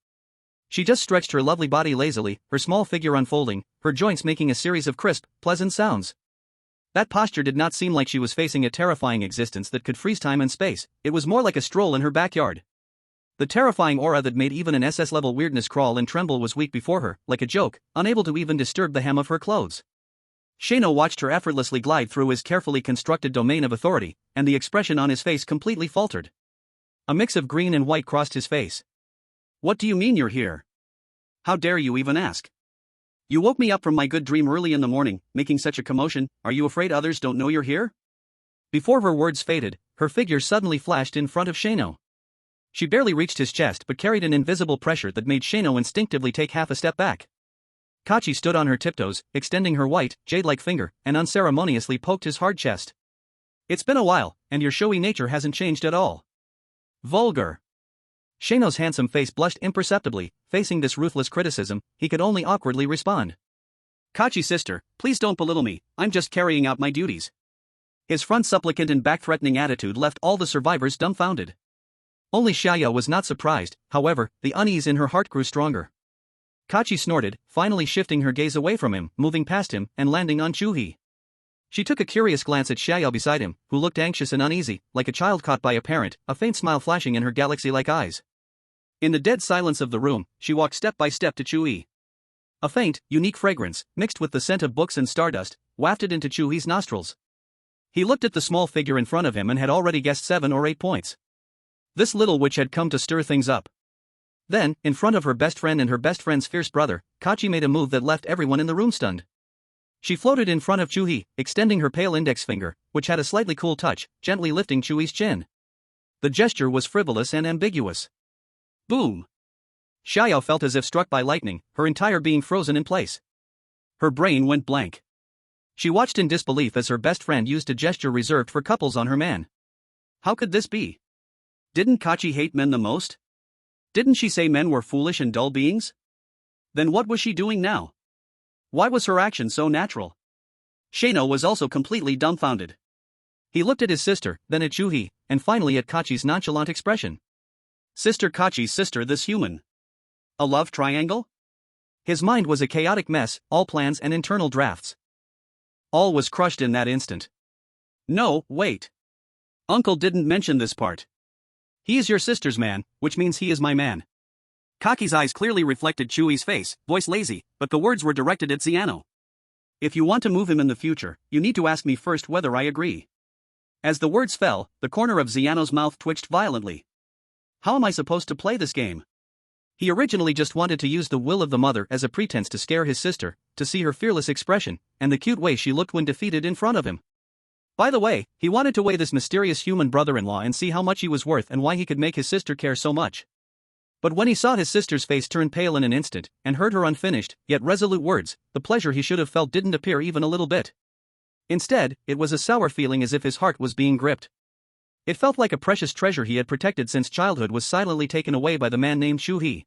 She just stretched her lovely body lazily, her small figure unfolding, her joints making a series of crisp, pleasant sounds. That posture did not seem like she was facing a terrifying existence that could freeze time and space, it was more like a stroll in her backyard. The terrifying aura that made even an SS-level weirdness crawl and tremble was weak before her, like a joke, unable to even disturb the hem of her clothes. Shano watched her effortlessly glide through his carefully constructed domain of authority, and the expression on his face completely faltered. A mix of green and white crossed his face. What do you mean you're here? How dare you even ask? You woke me up from my good dream early in the morning, making such a commotion. Are you afraid others don't know you're here? Before her words faded, her figure suddenly flashed in front of Shano. She barely reached his chest but carried an invisible pressure that made Shano instinctively take half a step back. Kachi stood on her tiptoes, extending her white, jade-like finger, and unceremoniously poked his hard chest. It's been a while, and your showy nature hasn't changed at all. Vulgar. Shano's handsome face blushed imperceptibly, facing this ruthless criticism, he could only awkwardly respond. Kachi sister, please don't belittle me, I'm just carrying out my duties. His front supplicant and back threatening attitude left all the survivors dumbfounded. Only Xiao was not surprised, however, the unease in her heart grew stronger. Kachi snorted, finally shifting her gaze away from him, moving past him, and landing on Chu He. She took a curious glance at Xiao beside him, who looked anxious and uneasy, like a child caught by a parent, a faint smile flashing in her galaxy-like eyes. In the dead silence of the room, she walked step by step to Chu He. A faint, unique fragrance, mixed with the scent of books and stardust, wafted into Chu He's nostrils. He looked at the small figure in front of him and had already guessed 7 or 8 points. This little witch had come to stir things up. Then, in front of her best friend and her best friend's fierce brother, Kachi made a move that left everyone in the room stunned. She floated in front of Chu He, extending her pale index finger, which had a slightly cool touch, gently lifting Chu He's chin. The gesture was frivolous and ambiguous. Boom! Xiao felt as if struck by lightning, her entire being frozen in place. Her brain went blank. She watched in disbelief as her best friend used a gesture reserved for couples on her man. How could this be? Didn't Kachi hate men the most? Didn't she say men were foolish and dull beings? Then what was she doing now? Why was her action so natural? Shano was also completely dumbfounded. He looked at his sister, then at Chu He, and finally at Kachi's nonchalant expression. Sister Kachi's sister this human. A love triangle? His mind was a chaotic mess, all plans and internal drafts. All was crushed in that instant. No, wait. Uncle didn't mention this part. He is your sister's man, which means he is my man. Kaki's eyes clearly reflected Chu He's face, voice lazy, but the words were directed at Xiano. If you want to move him in the future, you need to ask me first whether I agree. As the words fell, the corner of Xiano's mouth twitched violently. How am I supposed to play this game? He originally just wanted to use the will of the mother as a pretense to scare his sister, to see her fearless expression, and the cute way she looked when defeated in front of him. By the way, he wanted to weigh this mysterious human brother-in-law and see how much he was worth and why he could make his sister care so much. But when he saw his sister's face turn pale in an instant, and heard her unfinished, yet resolute words, the pleasure he should have felt didn't appear even a little bit. Instead, it was a sour feeling as if his heart was being gripped. It felt like a precious treasure he had protected since childhood was silently taken away by the man named Chu He.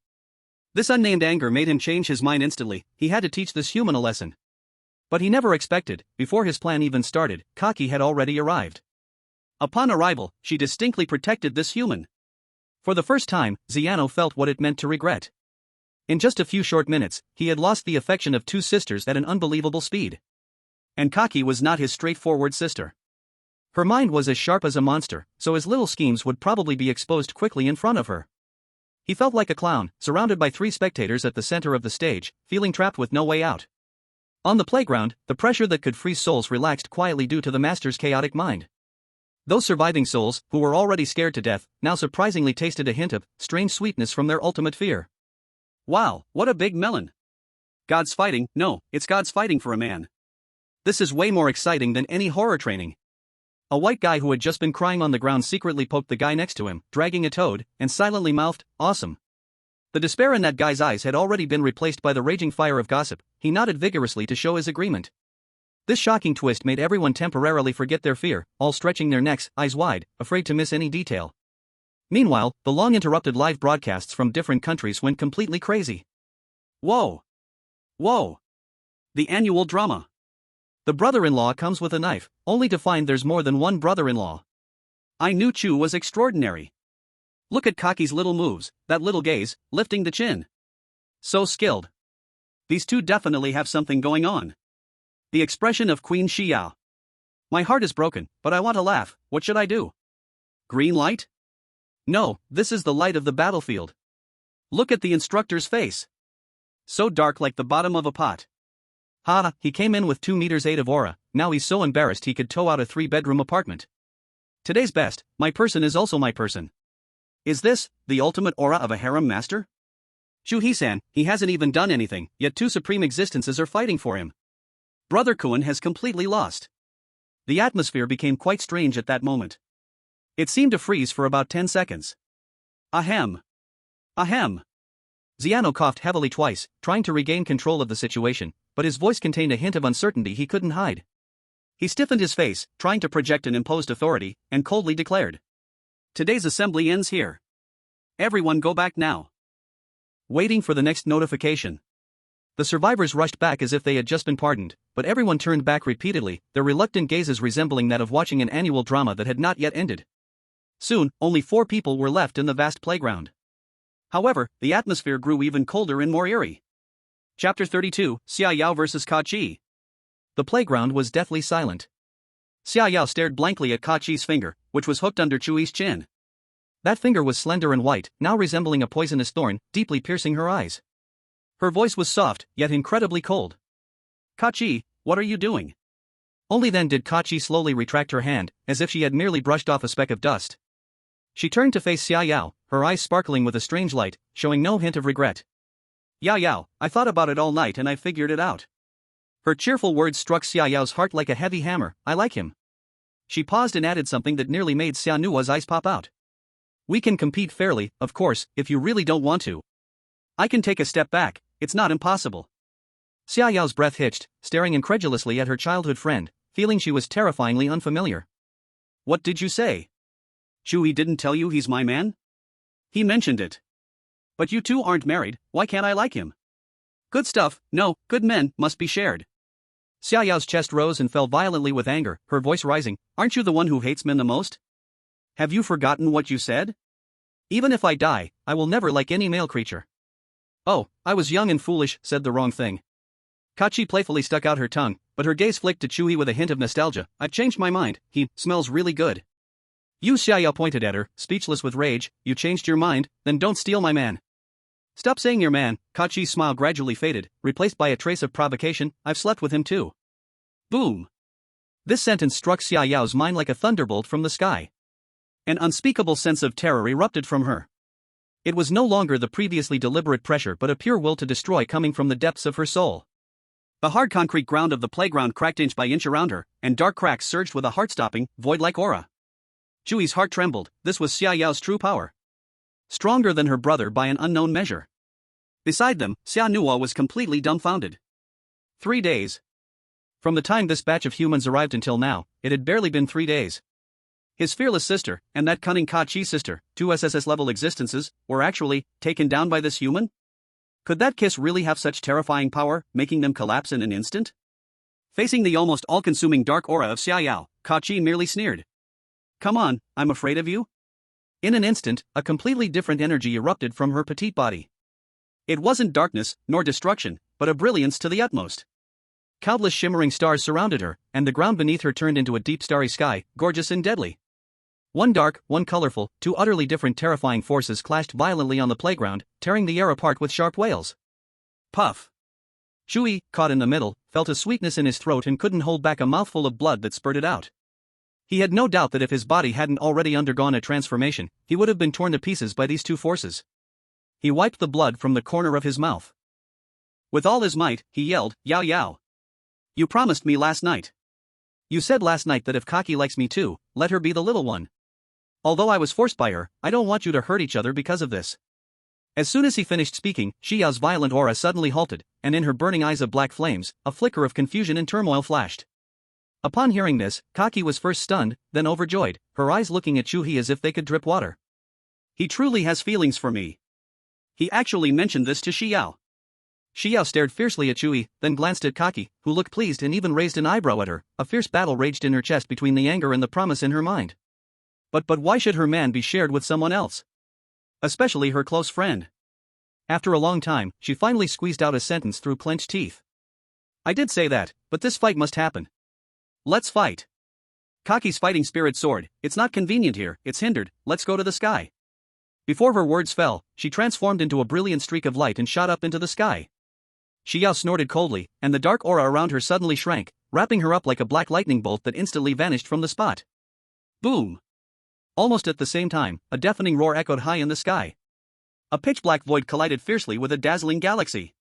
This unnamed anger made him change his mind instantly. He had to teach this human a lesson. But he never expected, before his plan even started, Kaki had already arrived. Upon arrival, she distinctly protected this human. For the first time, Xiano felt what it meant to regret. In just a few short minutes, he had lost the affection of two sisters at an unbelievable speed. And Kaki was not his straightforward sister. Her mind was as sharp as a monster, so his little schemes would probably be exposed quickly in front of her. He felt like a clown, surrounded by 3 spectators at the center of the stage, feeling trapped with no way out. On the playground, the pressure that could freeze souls relaxed quietly due to the master's chaotic mind. Those surviving souls, who were already scared to death, now surprisingly tasted a hint of strange sweetness from their ultimate fear. Wow, what a big melon! Gods fighting? No, it's gods fighting for a man. This is way more exciting than any horror training. A white guy who had just been crying on the ground secretly poked the guy next to him, dragging a toad, and silently mouthed, "Awesome." The despair in that guy's eyes had already been replaced by the raging fire of gossip. He nodded vigorously to show his agreement. This shocking twist made everyone temporarily forget their fear, all stretching their necks, eyes wide, afraid to miss any detail. Meanwhile, the long-interrupted live broadcasts from different countries went completely crazy. Whoa! Whoa! The annual drama. The brother-in-law comes with a knife, only to find there's more than one brother-in-law. I knew Chu was extraordinary. Look at Kaki's little moves, that little gaze, lifting the chin. So skilled. These two definitely have something going on. The expression of Queen Xiao. My heart is broken, but I want to laugh. What should I do? Green light? No, this is the light of the battlefield. Look at the instructor's face. So dark like the bottom of a pot. He came in with 2 meters 8 of aura, now he's so embarrassed he could tow out a 3-bedroom apartment. Today's best, my person is also my person. Is this the ultimate aura of a harem master? Chu He-san, he hasn't even done anything, yet 2 supreme existences are fighting for him. Brother Kuan has completely lost. The atmosphere became quite strange at that moment. It seemed to freeze for about 10 seconds. Ahem. Ahem. Xiano coughed heavily twice, trying to regain control of the situation, but his voice contained a hint of uncertainty he couldn't hide. He stiffened his face, trying to project an imposed authority, and coldly declared, "Today's assembly ends here. Everyone go back now." Waiting for the next notification. The survivors rushed back as if they had just been pardoned, but everyone turned back repeatedly, their reluctant gazes resembling that of watching an annual drama that had not yet ended. Soon, only 4 people were left in the vast playground. However, the atmosphere grew even colder and more eerie. Chapter 32, Xia Yao vs. Kachi. The playground was deathly silent. Xia Yao stared blankly at Kachi's finger, which was hooked under Chu He's chin. That finger was slender and white, now resembling a poisonous thorn, deeply piercing her eyes. Her voice was soft, yet incredibly cold. "Kachi, what are you doing?" Only then did Kachi slowly retract her hand, as if she had merely brushed off a speck of dust. She turned to face Xia Yao, her eyes sparkling with a strange light, showing no hint of regret. "Yao Yao, I thought about it all night and I figured it out." Her cheerful words struck Xia Yao's heart like a heavy hammer. "I like him." She paused and added something that nearly made Xia Nua's eyes pop out. "We can compete fairly, of course, if you really don't want to. I can take a step back, it's not impossible." Xia Yao's breath hitched, staring incredulously at her childhood friend, feeling she was terrifyingly unfamiliar. "What did you say? Chu He didn't tell you he's my man?" "He mentioned it. But you two aren't married, why can't I like him?" "Good stuff, no, good men must be shared." Xia Yao's chest rose and fell violently with anger, her voice rising. "Aren't you the one who hates men the most? Have you forgotten what you said? Even if I die, I will never like any male creature." "Oh, I was young and foolish, said the wrong thing." Kachi playfully stuck out her tongue, but her gaze flicked to Chu He with a hint of nostalgia. "I've changed my mind, he smells really good." Yu Xiaoyao pointed at her, speechless with rage. You changed your mind, then don't steal my man. Stop saying your man. Kachi's smile gradually faded, replaced by a trace of provocation. I've slept with him too. Boom. This sentence struck Xiaoyao's mind like a thunderbolt from the sky. An unspeakable sense of terror erupted from her. It was no longer the previously deliberate pressure but a pure will to destroy coming from the depths of her soul. The hard concrete ground of the playground cracked inch by inch around her, and dark cracks surged with a heart-stopping, void-like aura. Chu He's heart trembled. This was Xiaoyao's true power. Stronger than her brother by an unknown measure. Beside them, Xia Nuo was completely dumbfounded. 3 days. From the time this batch of humans arrived until now, it had barely been 3 days. His fearless sister, and that cunning Kachi sister, 2 SSS-level existences, were actually taken down by this human? Could that kiss really have such terrifying power, making them collapse in an instant? Facing the almost all-consuming dark aura of Xiaoyao, Kachi merely sneered. Come on, I'm afraid of you? In an instant, a completely different energy erupted from her petite body. It wasn't darkness, nor destruction, but a brilliance to the utmost. Countless shimmering stars surrounded her, and the ground beneath her turned into a deep starry sky, gorgeous and deadly. One dark, one colorful, 2 utterly different terrifying forces clashed violently on the playground, tearing the air apart with sharp wails. Puff. Chu He, caught in the middle, felt a sweetness in his throat and couldn't hold back a mouthful of blood that spurted out. He had no doubt that if his body hadn't already undergone a transformation, he would have been torn to pieces by these 2 forces. He wiped the blood from the corner of his mouth. With all his might, he yelled, Yao Yao. You promised me last night. You said last night that if Kaki likes me too, let her be the little one. Although I was forced by her, I don't want you to hurt each other because of this. As soon as he finished speaking, Xiao's violent aura suddenly halted, and in her burning eyes of black flames, a flicker of confusion and turmoil flashed. Upon hearing this, Kaki was first stunned, then overjoyed, her eyes looking at Chu He as if they could drip water. He truly has feelings for me. He actually mentioned this to Xiao. Xiao stared fiercely at Chu He, then glanced at Kaki, who looked pleased and even raised an eyebrow at her. A fierce battle raged in her chest between the anger and the promise in her mind. But why should her man be shared with someone else? Especially her close friend. After a long time, she finally squeezed out a sentence through clenched teeth. I did say that, but this fight must happen. Let's fight. Kaki's fighting spirit soared. It's not convenient here, it's hindered, let's go to the sky. Before her words fell, she transformed into a brilliant streak of light and shot up into the sky. Xiao snorted coldly, and the dark aura around her suddenly shrank, wrapping her up like a black lightning bolt that instantly vanished from the spot. Boom! Almost at the same time, a deafening roar echoed high in the sky. A pitch-black void collided fiercely with a dazzling galaxy.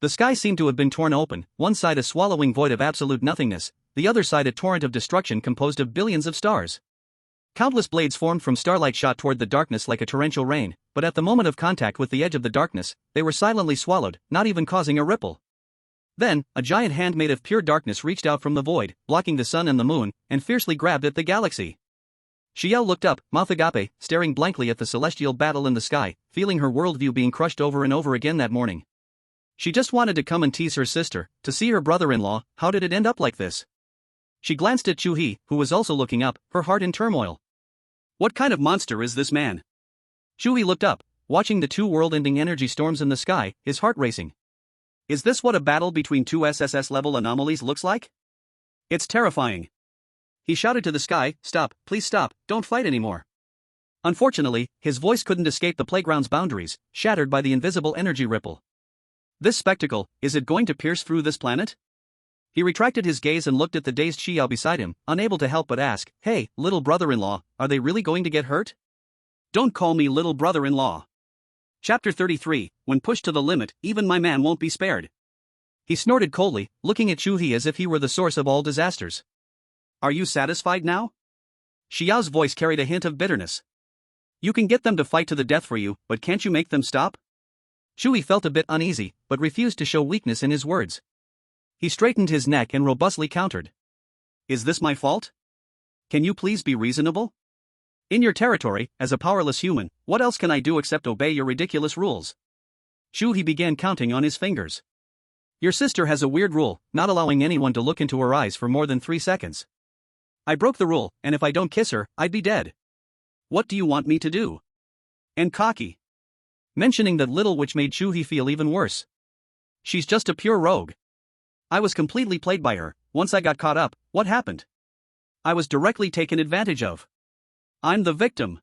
The sky seemed to have been torn open, one side a swallowing void of absolute nothingness, the other side a torrent of destruction composed of billions of stars. Countless blades formed from starlight shot toward the darkness like a torrential rain, but at the moment of contact with the edge of the darkness, they were silently swallowed, not even causing a ripple. Then, a giant hand made of pure darkness reached out from the void, blocking the sun and the moon, and fiercely grabbed at the galaxy. Xiao looked up, mouth agape, staring blankly at the celestial battle in the sky, feeling her worldview being crushed over and over again that morning. She just wanted to come and tease her sister, to see her brother-in-law. How did it end up like this? She glanced at Chu He, who was also looking up, her heart in turmoil. What kind of monster is this man? Chu He looked up, watching the 2 world-ending energy storms in the sky, his heart racing. Is this what a battle between 2 SSS-level anomalies looks like? It's terrifying. He shouted to the sky, stop, please stop, don't fight anymore. Unfortunately, his voice couldn't escape the playground's boundaries, shattered by the invisible energy ripple. This spectacle, is it going to pierce through this planet? He retracted his gaze and looked at the dazed Xiao beside him, unable to help but ask, hey, little brother-in-law, are they really going to get hurt? Don't call me little brother-in-law. Chapter 33, when pushed to the limit, even my man won't be spared. He snorted coldly, looking at Chu He as if he were the source of all disasters. Are you satisfied now? Xiao's voice carried a hint of bitterness. You can get them to fight to the death for you, but can't you make them stop? Chu He felt a bit uneasy, but refused to show weakness in his words. He straightened his neck and robustly countered. Is this my fault? Can you please be reasonable? In your territory, as a powerless human, what else can I do except obey your ridiculous rules? Chu He began counting on his fingers. Your sister has a weird rule, not allowing anyone to look into her eyes for more than 3 seconds. I broke the rule, and if I don't kiss her, I'd be dead. What do you want me to do? And cocky. Mentioning that little which made Chu He feel even worse. She's just a pure rogue. I was completely played by her. Once I got caught up, what happened? I was directly taken advantage of. I'm the victim.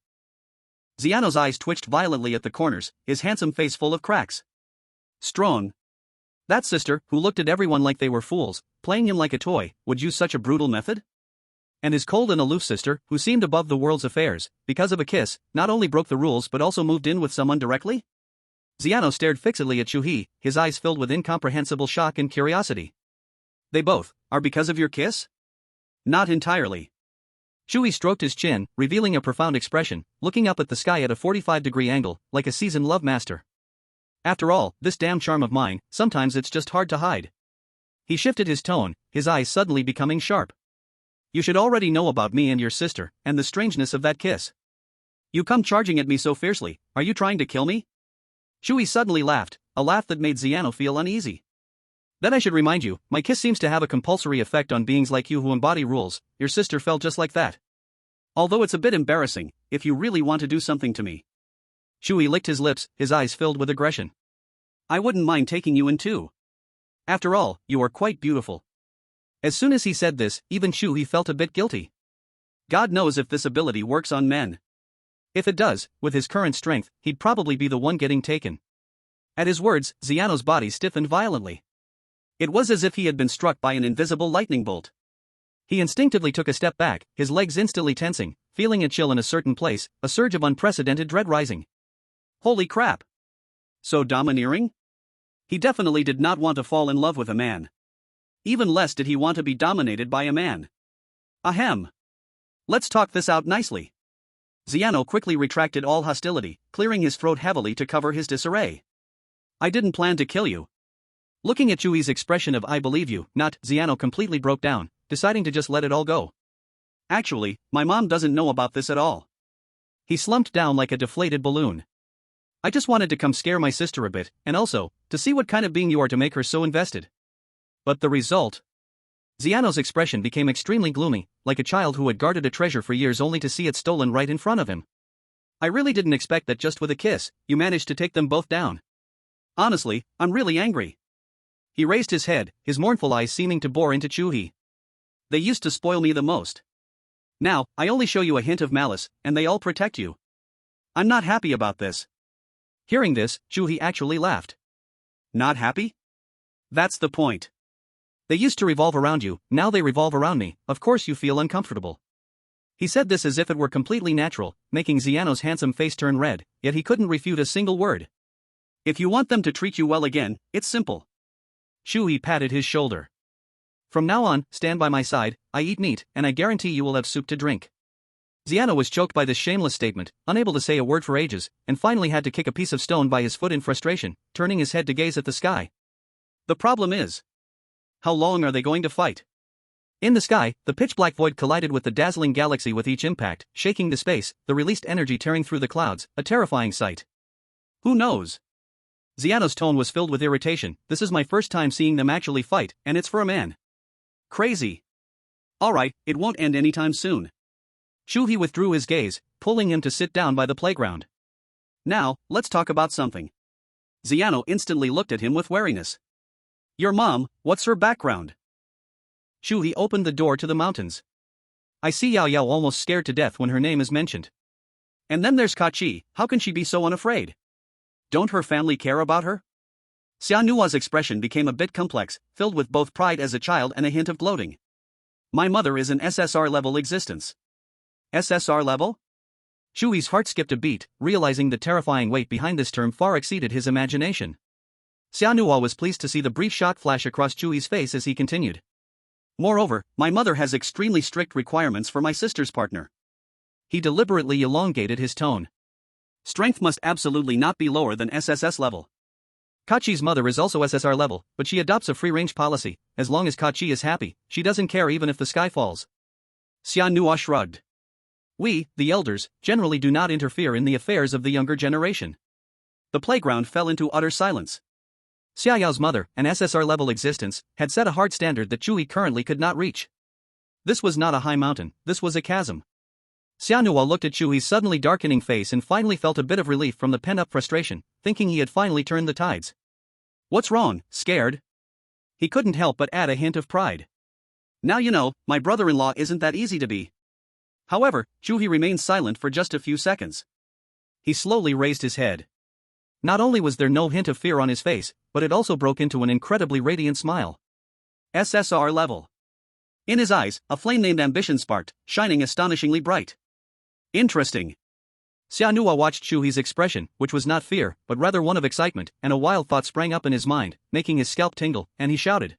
Xiano's eyes twitched violently at the corners, his handsome face full of cracks. Strong. That sister, who looked at everyone like they were fools, playing him like a toy, would use such a brutal method? And his cold and aloof sister, who seemed above the world's affairs, because of a kiss, not only broke the rules but also moved in with someone directly? Xiano stared fixedly at Chu He, his eyes filled with incomprehensible shock and curiosity. They both are because of your kiss? Not entirely. Chu He stroked his chin, revealing a profound expression, looking up at the sky at a 45-degree angle, like a seasoned love master. After all, this damn charm of mine, sometimes it's just hard to hide. He shifted his tone, his eyes suddenly becoming sharp. You should already know about me and your sister, and the strangeness of that kiss. You come charging at me so fiercely, are you trying to kill me? Chu He suddenly laughed, a laugh that made Xiano feel uneasy. Then I should remind you, my kiss seems to have a compulsory effect on beings like you who embody rules. Your sister fell just like that. Although it's a bit embarrassing, if you really want to do something to me. Chu He licked his lips, his eyes filled with aggression. I wouldn't mind taking you in too. After all, you are quite beautiful. As soon as he said this, even Chu He felt a bit guilty. God knows if this ability works on men. If it does, with his current strength, he'd probably be the one getting taken. At his words, Xiano's body stiffened violently. It was as if he had been struck by an invisible lightning bolt. He instinctively took a step back, his legs instantly tensing, feeling a chill in a certain place, a surge of unprecedented dread rising. Holy crap! So domineering? He definitely did not want to fall in love with a man. Even less did he want to be dominated by a man. Ahem. Let's talk this out nicely. Xiano quickly retracted all hostility, clearing his throat heavily to cover his disarray. I didn't plan to kill you. Looking at Chu He's expression of I believe you, not, Xiano completely broke down, deciding to just let it all go. Actually, my mom doesn't know about this at all. He slumped down like a deflated balloon. I just wanted to come scare my sister a bit, and also, to see what kind of being you are to make her so invested. But the result? Xiano's expression became extremely gloomy, like a child who had guarded a treasure for years only to see it stolen right in front of him. I really didn't expect that just with a kiss, you managed to take them both down. Honestly, I'm really angry. He raised his head, his mournful eyes seeming to bore into Chu He. They used to spoil me the most. Now, I only show you a hint of malice, and they all protect you. I'm not happy about this. Hearing this, Chu He actually laughed. Not happy? That's the point. They used to revolve around you, now they revolve around me, of course you feel uncomfortable. He said this as if it were completely natural, making Xiano's handsome face turn red, yet he couldn't refute a single word. If you want them to treat you well again, it's simple. Chu He patted his shoulder. From now on, stand by my side, I eat meat, and I guarantee you will have soup to drink. Xiano was choked by this shameless statement, unable to say a word for ages, and finally had to kick a piece of stone by his foot in frustration, turning his head to gaze at the sky. The problem is, how long are they going to fight? In the sky, the pitch-black void collided with the dazzling galaxy with each impact, shaking the space, the released energy tearing through the clouds, a terrifying sight. Who knows? Xiano's tone was filled with irritation. This is my first time seeing them actually fight, and it's for a man. Crazy. Alright, it won't end anytime soon. Chu He withdrew his gaze, pulling him to sit down by the playground. Now, let's talk about something. Xiano instantly looked at him with wariness. Your mom, what's her background? Chu He opened the door to the mountains. I see Yao Yao almost scared to death when her name is mentioned. And then there's Kachi, how can she be so unafraid? Don't her family care about her? Xianua's expression became a bit complex, filled with both pride as a child and a hint of gloating. My mother is an SSR-level existence. SSR level? Chu He's heart skipped a beat, realizing the terrifying weight behind this term far exceeded his imagination. Xianua was pleased to see the brief shock flash across Chu He's face as he continued. Moreover, my mother has extremely strict requirements for my sister's partner. He deliberately elongated his tone. Strength must absolutely not be lower than SSS level. Kachi's mother is also SSR level, but she adopts a free-range policy. As long as Kachi is happy, she doesn't care even if the sky falls. Xianua shrugged. We, the elders, generally do not interfere in the affairs of the younger generation. The playground fell into utter silence. Xiaoyao's mother, an SSR-level existence, had set a hard standard that Chu He currently could not reach. This was not a high mountain, this was a chasm. Xianua looked at Chu He's suddenly darkening face and finally felt a bit of relief from the pent-up frustration, thinking he had finally turned the tides. What's wrong, scared? He couldn't help but add a hint of pride. Now you know, my brother-in-law isn't that easy to be. However, Chu He remained silent for just a few seconds. He slowly raised his head. Not only was there no hint of fear on his face, but it also broke into an incredibly radiant smile. SSR level. In his eyes, a flame named ambition sparked, shining astonishingly bright. Interesting. Xianhua watched Chu He's expression, which was not fear, but rather one of excitement, and a wild thought sprang up in his mind, making his scalp tingle, and he shouted.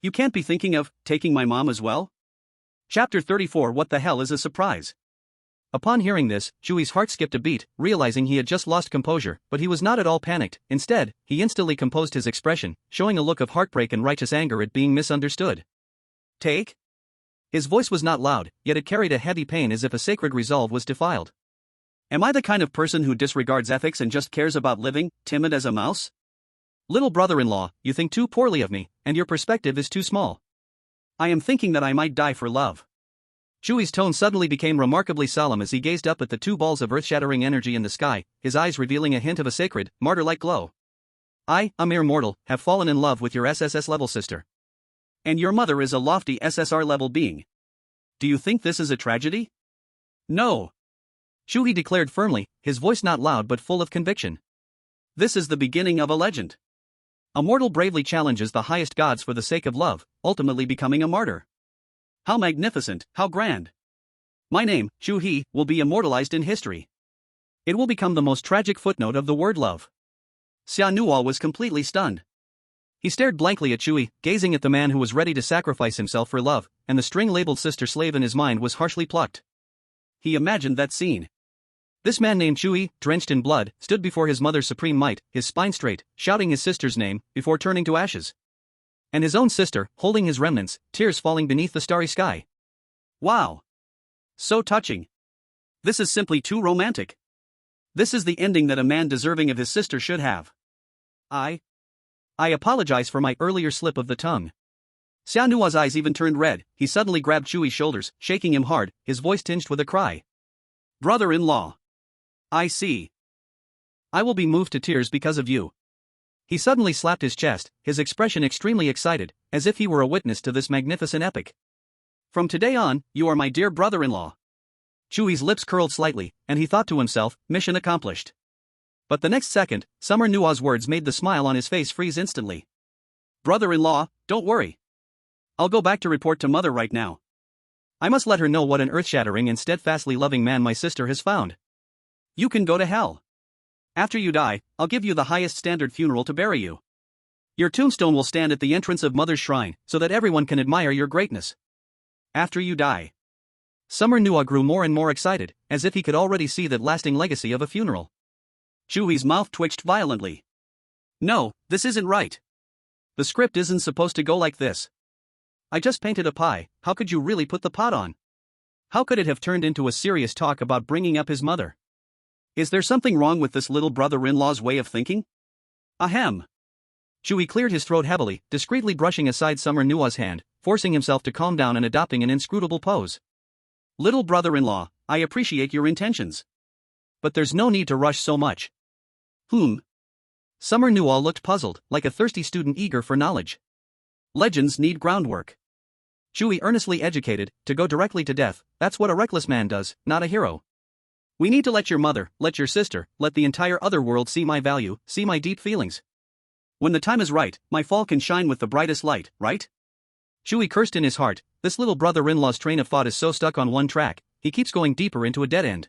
You can't be thinking of taking my mom as well? Chapter 34. What the hell is a surprise? Upon hearing this, Chu He's heart skipped a beat, realizing he had just lost composure, but he was not at all panicked. Instead, he instantly composed his expression, showing a look of heartbreak and righteous anger at being misunderstood. Take? His voice was not loud, yet it carried a heavy pain as if a sacred resolve was defiled. Am I the kind of person who disregards ethics and just cares about living, timid as a mouse? Little brother-in-law, you think too poorly of me, and your perspective is too small. I am thinking that I might die for love. Chu He's tone suddenly became remarkably solemn as he gazed up at the two balls of earth-shattering energy in the sky, his eyes revealing a hint of a sacred, martyr-like glow. I, a mere mortal, have fallen in love with your SSS-level sister. And your mother is a lofty SSR-level being. Do you think this is a tragedy? No. Chu He declared firmly, his voice not loud but full of conviction. This is the beginning of a legend. A mortal bravely challenges the highest gods for the sake of love, ultimately becoming a martyr. How magnificent, how grand. My name, Chu He, will be immortalized in history. It will become the most tragic footnote of the word love. Xianhua was completely stunned. He stared blankly at Chu He, gazing at the man who was ready to sacrifice himself for love, and the string-labeled sister slave in his mind was harshly plucked. He imagined that scene. This man named Chu He, drenched in blood, stood before his mother's supreme might, his spine straight, shouting his sister's name, before turning to ashes. And his own sister, holding his remnants, tears falling beneath the starry sky. Wow! So touching. This is simply too romantic. This is the ending that a man deserving of his sister should have. I apologize for my earlier slip of the tongue. Xianhua's eyes even turned red. He suddenly grabbed Chu He's shoulders, shaking him hard, his voice tinged with a cry. Brother-in-law. I see. I will be moved to tears because of you. He suddenly slapped his chest, his expression extremely excited, as if he were a witness to this magnificent epic. From today on, you are my dear brother-in-law. Chu He's lips curled slightly, and he thought to himself, mission accomplished. But the next second, Summer Nua's words made the smile on his face freeze instantly. Brother-in-law, don't worry. I'll go back to report to mother right now. I must let her know what an earth-shattering and steadfastly loving man my sister has found. You can go to hell. After you die, I'll give you the highest standard funeral to bury you. Your tombstone will stand at the entrance of Mother's shrine, so that everyone can admire your greatness. After you die. Summer Nua grew more and more excited, as if he could already see that lasting legacy of a funeral. Chu He's mouth twitched violently. No, this isn't right. The script isn't supposed to go like this. I just painted a pie, how could you really put the pot on? How could it have turned into a serious talk about bringing up his mother? Is there something wrong with this little brother-in-law's way of thinking? Ahem. Chu He cleared his throat heavily, discreetly brushing aside Summer Nua's hand, forcing himself to calm down and adopting an inscrutable pose. Little brother-in-law, I appreciate your intentions. But there's no need to rush so much. Summer Nua looked puzzled, like a thirsty student eager for knowledge. Legends need groundwork. Chu He earnestly educated, to go directly to death, that's what a reckless man does, not a hero. We need to let your mother, let your sister, let the entire other world see my value, see my deep feelings. When the time is right, my fall can shine with the brightest light, right? Chu He cursed in his heart, this little brother-in-law's train of thought is so stuck on one track, he keeps going deeper into a dead end.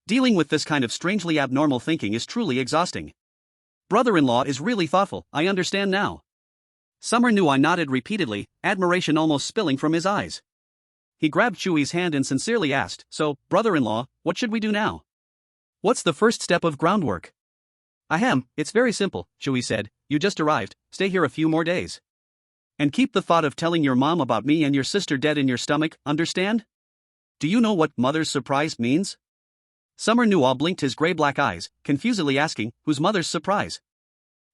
Dealing with this kind of strangely abnormal thinking is truly exhausting. Brother-in-law is really thoughtful, I understand now. Summer Nua nodded repeatedly, admiration almost spilling from his eyes. He grabbed Chu He's hand and sincerely asked, so, brother-in-law, what should we do now? What's the first step of groundwork? Ahem, it's very simple, Chu He said, you just arrived, stay here a few more days. And keep the thought of telling your mom about me and your sister dead in your stomach, understand? Do you know what mother's surprise means? Summer Nua blinked his gray-black eyes, confusedly asking, whose mother's surprise?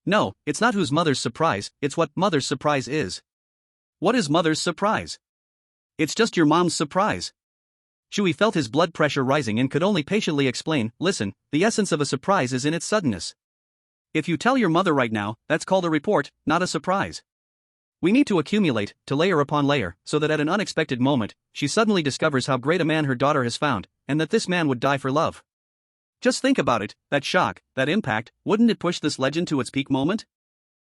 No, it's not whose mother's surprise, it's what mother's surprise is. What is mother's surprise? It's just your mom's surprise. Chu He felt his blood pressure rising and could only patiently explain, listen, the essence of a surprise is in its suddenness. If you tell your mother right now, that's called a report, not a surprise. We need to accumulate, to layer upon layer, so that at an unexpected moment, she suddenly discovers how great a man her daughter has found, and that this man would die for love. Just think about it, that shock, that impact, wouldn't it push this legend to its peak moment?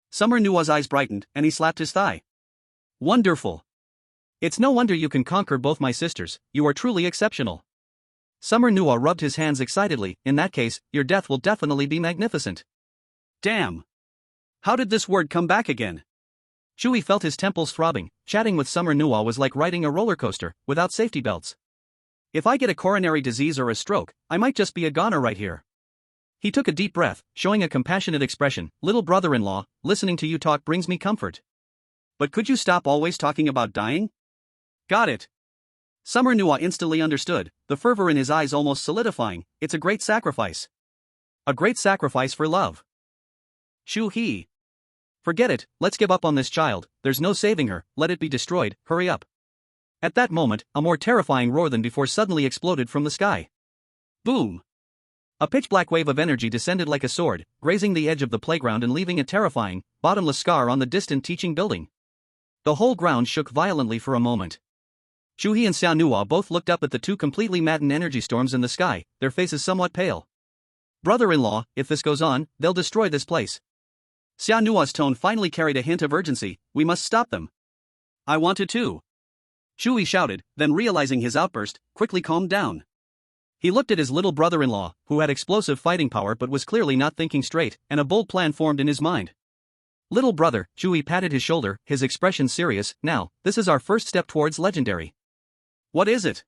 Summer Nua's eyes brightened, and he slapped his thigh. Wonderful. It's no wonder you can conquer both my sisters, you are truly exceptional. Summer Nua rubbed his hands excitedly. In that case, your death will definitely be magnificent. Damn. How did this word come back again? Chu He felt his temples throbbing. Chatting with Summer Nua was like riding a roller coaster, without safety belts. If I get a coronary disease or a stroke, I might just be a goner right here. He took a deep breath, showing a compassionate expression. Little brother-in-law, listening to you talk brings me comfort. But could you stop always talking about dying? Got it. Summer Nua instantly understood, the fervor in his eyes almost solidifying. It's a great sacrifice. A great sacrifice for love. Chu He. Forget it, let's give up on this child, there's no saving her, let it be destroyed, hurry up. At that moment, a more terrifying roar than before suddenly exploded from the sky. Boom! A pitch-black wave of energy descended like a sword, grazing the edge of the playground and leaving a terrifying, bottomless scar on the distant teaching building. The whole ground shook violently for a moment. Chu He and Xia Nua both looked up at the two completely maddened energy storms in the sky, their faces somewhat pale. Brother-in-law, if this goes on, they'll destroy this place. Xia Nua's tone finally carried a hint of urgency. We must stop them. I want to too. Chu He shouted, then realizing his outburst, quickly calmed down. He looked at his little brother-in-law, who had explosive fighting power but was clearly not thinking straight, and a bold plan formed in his mind. Little brother, Chu He patted his shoulder, his expression serious. Now, this is our first step towards legendary. What is it?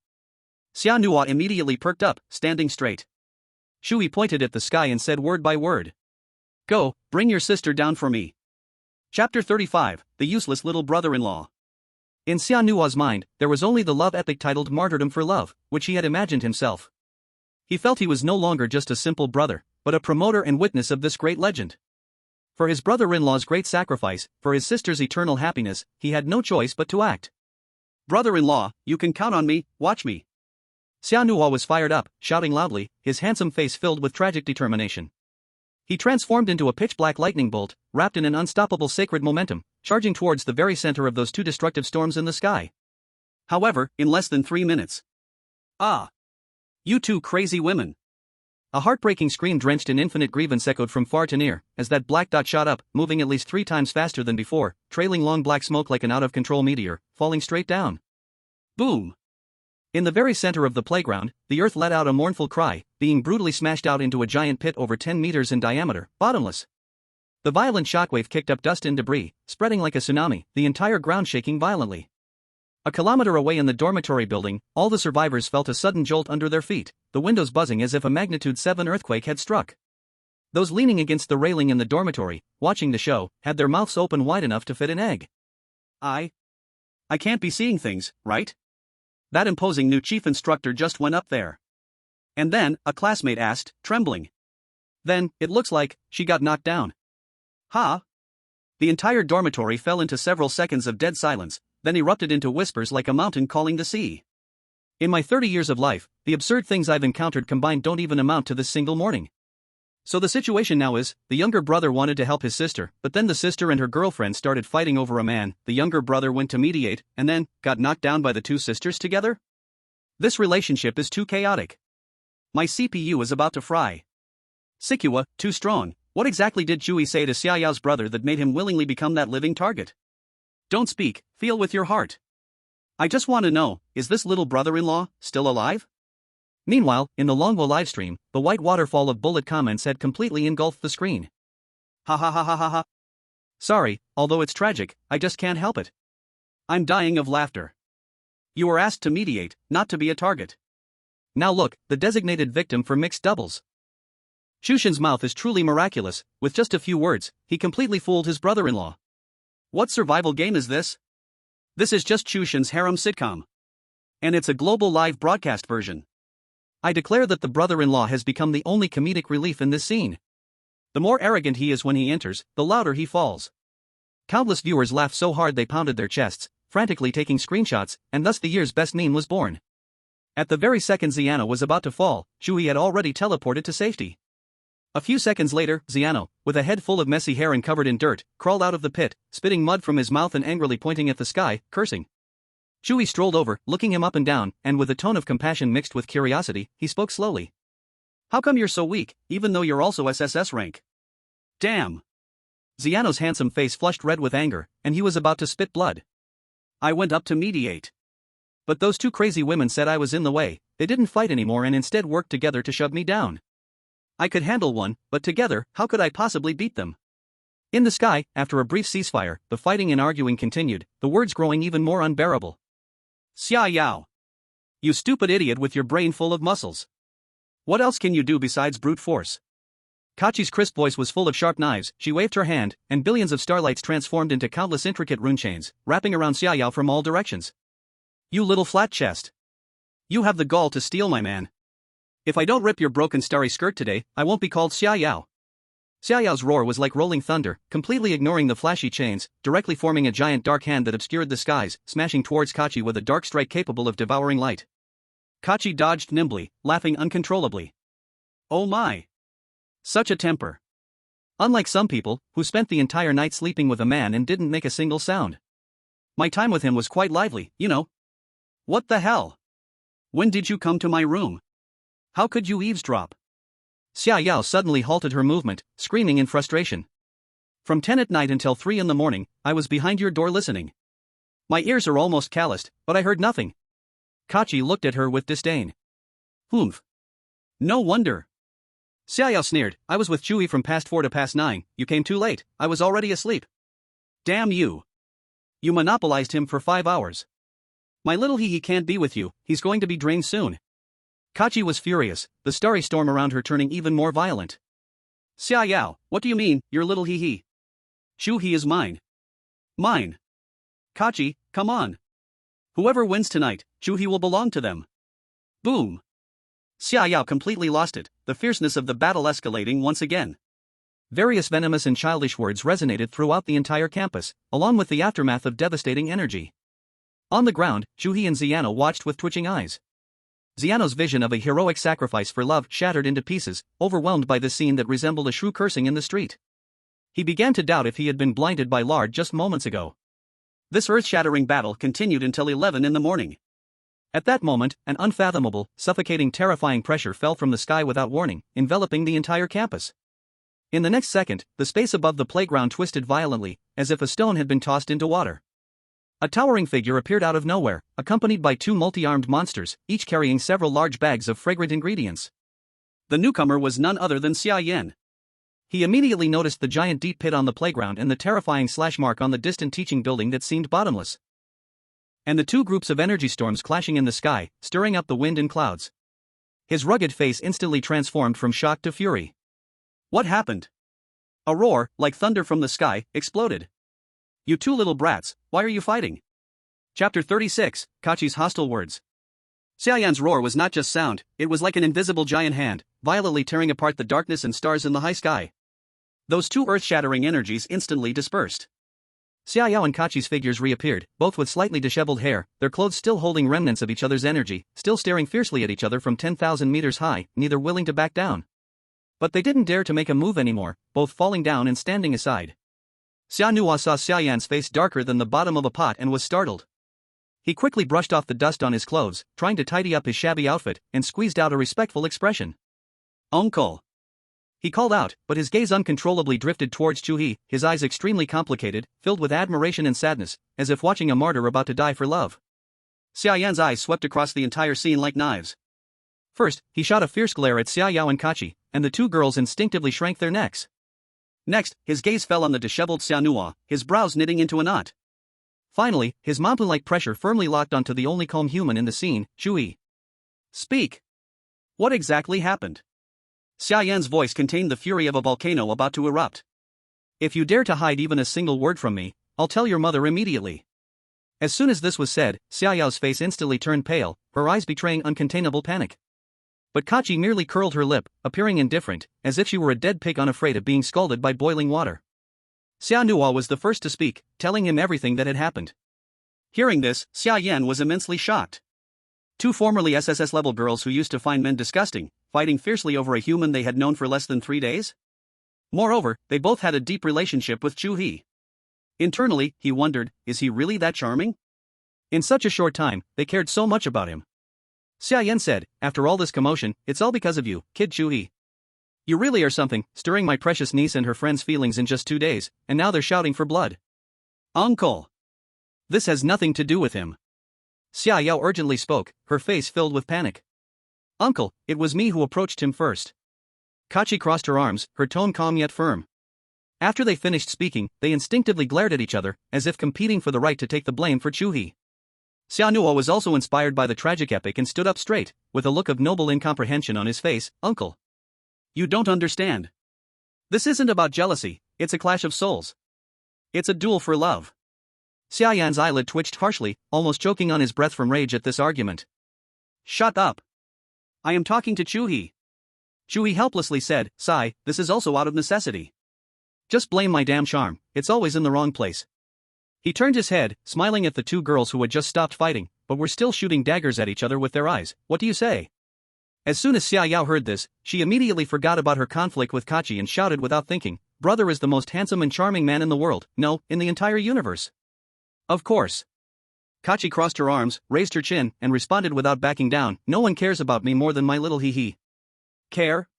Xia Nua immediately perked up, standing straight. Chu He pointed at the sky and said word by word. Go, bring your sister down for me. Chapter 35, The Useless Little Brother-in-Law. In Xia Nua's mind, there was only the love epic titled Martyrdom for Love, which he had imagined himself. He felt he was no longer just a simple brother, but a promoter and witness of this great legend. For his brother-in-law's great sacrifice, for his sister's eternal happiness, he had no choice but to act. Brother-in-law, you can count on me, watch me. Xia Nua was fired up, shouting loudly, his handsome face filled with tragic determination. He transformed into a pitch-black lightning bolt, wrapped in an unstoppable sacred momentum, charging towards the very center of those two destructive storms in the sky. However, in less than 3 minutes. Ah! You two crazy women! A heartbreaking scream drenched in infinite grievance echoed from far to near, as that black dot shot up, moving at least 3 times faster than before, trailing long black smoke like an out-of-control meteor, falling straight down. Boom! In the very center of the playground, the earth let out a mournful cry, being brutally smashed out into a giant pit over 10 meters in diameter, bottomless. The violent shockwave kicked up dust and debris, spreading like a tsunami, the entire ground shaking violently. A kilometer away in the dormitory building, all the survivors felt a sudden jolt under their feet, the windows buzzing as if a magnitude 7 earthquake had struck. Those leaning against the railing in the dormitory, watching the show, had their mouths open wide enough to fit an egg. I can't be seeing things, right? That imposing new chief instructor just went up there. And then, a classmate asked, trembling. Then, it looks like, she got knocked down. Huh? The entire dormitory fell into several seconds of dead silence, then erupted into whispers like a mountain calling the sea. In my 30 years of life, the absurd things I've encountered combined don't even amount to this single morning. So the situation now is, the younger brother wanted to help his sister, but then the sister and her girlfriend started fighting over a man, the younger brother went to mediate, and then, got knocked down by the two sisters together? This relationship is too chaotic. My CPU is about to fry. Sikua, too strong. What exactly did Chu He say to Xia Yao's brother that made him willingly become that living target? Don't speak, feel with your heart. I just want to know, is this little brother-in-law still alive? Meanwhile, in the Longwo livestream, the white waterfall of bullet comments had completely engulfed the screen. Ha ha ha ha ha ha. Sorry, although it's tragic, I just can't help it. I'm dying of laughter. You were asked to mediate, not to be a target. Now look, the designated victim for mixed doubles. Chushin's mouth is truly miraculous, with just a few words, he completely fooled his brother-in-law. What survival game is this? This is just Chushin's harem sitcom. And it's a global live broadcast version. I declare that the brother-in-law has become the only comedic relief in this scene. The more arrogant he is when he enters, the louder he falls. Countless viewers laughed so hard they pounded their chests, frantically taking screenshots, and thus the year's best meme was born. At the very second Xiana was about to fall, Chu He had already teleported to safety. A few seconds later, Xiano, with a head full of messy hair and covered in dirt, crawled out of the pit, spitting mud from his mouth and angrily pointing at the sky, cursing. Chu He strolled over, looking him up and down, and with a tone of compassion mixed with curiosity, he spoke slowly. How come you're so weak, even though you're also SSS rank? Damn! Xiano's handsome face flushed red with anger, and he was about to spit blood. I went up to mediate. But those two crazy women said I was in the way. They didn't fight anymore and instead worked together to shove me down. I could handle one, but together, how could I possibly beat them? In the sky, after a brief ceasefire, the fighting and arguing continued, the words growing even more unbearable. Xia Yao! You stupid idiot with your brain full of muscles. What else can you do besides brute force? Kachi's crisp voice was full of sharp knives. She waved her hand, and billions of starlights transformed into countless intricate rune chains, wrapping around Xia Yao from all directions. You little flat chest. You have the gall to steal my man. If I don't rip your broken starry skirt today, I won't be called Xia Yao. Xia Yao's roar was like rolling thunder, completely ignoring the flashy chains, directly forming a giant dark hand that obscured the skies, smashing towards Kachi with a dark strike capable of devouring light. Kachi dodged nimbly, laughing uncontrollably. Oh my! Such a temper. Unlike some people, who spent the entire night sleeping with a man and didn't make a single sound. My time with him was quite lively, you know. What the hell? When did you come to my room? How could you eavesdrop? Xia Yao suddenly halted her movement, screaming in frustration. From 10 at night until 3 in the morning, I was behind your door listening. My ears are almost calloused, but I heard nothing. Kachi looked at her with disdain. Humph. No wonder. Xia Yao sneered, I was with Chu He from past 4 to past 9, you came too late, I was already asleep. Damn you. You monopolized him for 5 hours. My little He can't be with you, he's going to be drained soon. Kachi was furious, the starry storm around her turning even more violent. Xia Yao, what do you mean, your little He? Chu He is mine. Mine. Kachi, come on. Whoever wins tonight, Chu He will belong to them. Boom. Xia Yao completely lost it, the fierceness of the battle escalating once again. Various venomous and childish words resonated throughout the entire campus, along with the aftermath of devastating energy. On the ground, Chu He and Xiano watched with twitching eyes. Xiano's vision of a heroic sacrifice for love shattered into pieces, overwhelmed by this scene that resembled a shrew cursing in the street. He began to doubt if he had been blinded by lard just moments ago. This earth-shattering battle continued until 11 in the morning. At that moment, an unfathomable, suffocating, terrifying pressure fell from the sky without warning, enveloping the entire campus. In the next second, the space above the playground twisted violently, as if a stone had been tossed into water. A towering figure appeared out of nowhere, accompanied by 2 multi-armed monsters, each carrying several large bags of fragrant ingredients. The newcomer was none other than Xia Yan. He immediately noticed the giant deep pit on the playground and the terrifying slash mark on the distant teaching building that seemed bottomless. And the 2 groups of energy storms clashing in the sky, stirring up the wind and clouds. His rugged face instantly transformed from shock to fury. What happened? A roar, like thunder from the sky, exploded. You 2 little brats, why are you fighting? Chapter 36, Kachi's hostile words. Xia Yan's roar was not just sound, it was like an invisible giant hand, violently tearing apart the darkness and stars in the high sky. Those 2 earth-shattering energies instantly dispersed. Xia Yao and Kachi's figures reappeared, both with slightly disheveled hair, their clothes still holding remnants of each other's energy, still staring fiercely at each other from 10,000 meters high, neither willing to back down. But they didn't dare to make a move anymore, both falling down and standing aside. Xianhua saw Xia Yan's face darker than the bottom of a pot and was startled. He quickly brushed off the dust on his clothes, trying to tidy up his shabby outfit, and squeezed out a respectful expression. Uncle! He called out, but his gaze uncontrollably drifted towards Chu He, his eyes extremely complicated, filled with admiration and sadness, as if watching a martyr about to die for love. Xia Yan's eyes swept across the entire scene like knives. First, he shot a fierce glare at Xia Yao and Kachi, and the 2 girls instinctively shrank their necks. Next, his gaze fell on the disheveled Xianhua, his brows knitting into a knot. Finally, his mountain-like pressure firmly locked onto the only calm human in the scene, Chu He. Speak! What exactly happened? Xia Yan's voice contained the fury of a volcano about to erupt. If you dare to hide even a single word from me, I'll tell your mother immediately. As soon as this was said, Xia Yao's face instantly turned pale, her eyes betraying uncontainable panic. But Kachi merely curled her lip, appearing indifferent, as if she were a dead pig unafraid of being scalded by boiling water. Xianhua was the first to speak, telling him everything that had happened. Hearing this, Xia Yan was immensely shocked. 2 formerly SSS-level girls who used to find men disgusting, fighting fiercely over a human they had known for less than 3 days? Moreover, they both had a deep relationship with Chu He. Internally, he wondered, is he really that charming? In such a short time, they cared so much about him. Xia Yan said, after all this commotion, it's all because of you, kid Chu He. You really are something, stirring my precious niece and her friends' feelings in just 2 days, and now they're shouting for blood. Uncle! This has nothing to do with him. Xia Yao urgently spoke, her face filled with panic. Uncle, it was me who approached him first. Kachi crossed her arms, her tone calm yet firm. After they finished speaking, they instinctively glared at each other, as if competing for the right to take the blame for Chu He. Xiaonuo was also inspired by the tragic epic and stood up straight, with a look of noble incomprehension on his face. Uncle. You don't understand. This isn't about jealousy, it's a clash of souls. It's a duel for love. Xia Yan's eyelid twitched harshly, almost choking on his breath from rage at this argument. Shut up. I am talking to Chu He. Chu He helplessly said, sigh, this is also out of necessity. Just blame my damn charm, it's always in the wrong place. He turned his head, smiling at the two girls who had just stopped fighting, but were still shooting daggers at each other with their eyes. What do you say? As soon as Xia Yao heard this, she immediately forgot about her conflict with Kachi and shouted without thinking, brother is the most handsome and charming man in the world, no, in the entire universe. Of course. Kachi crossed her arms, raised her chin, and responded without backing down, no one cares about me more than my little He. Care?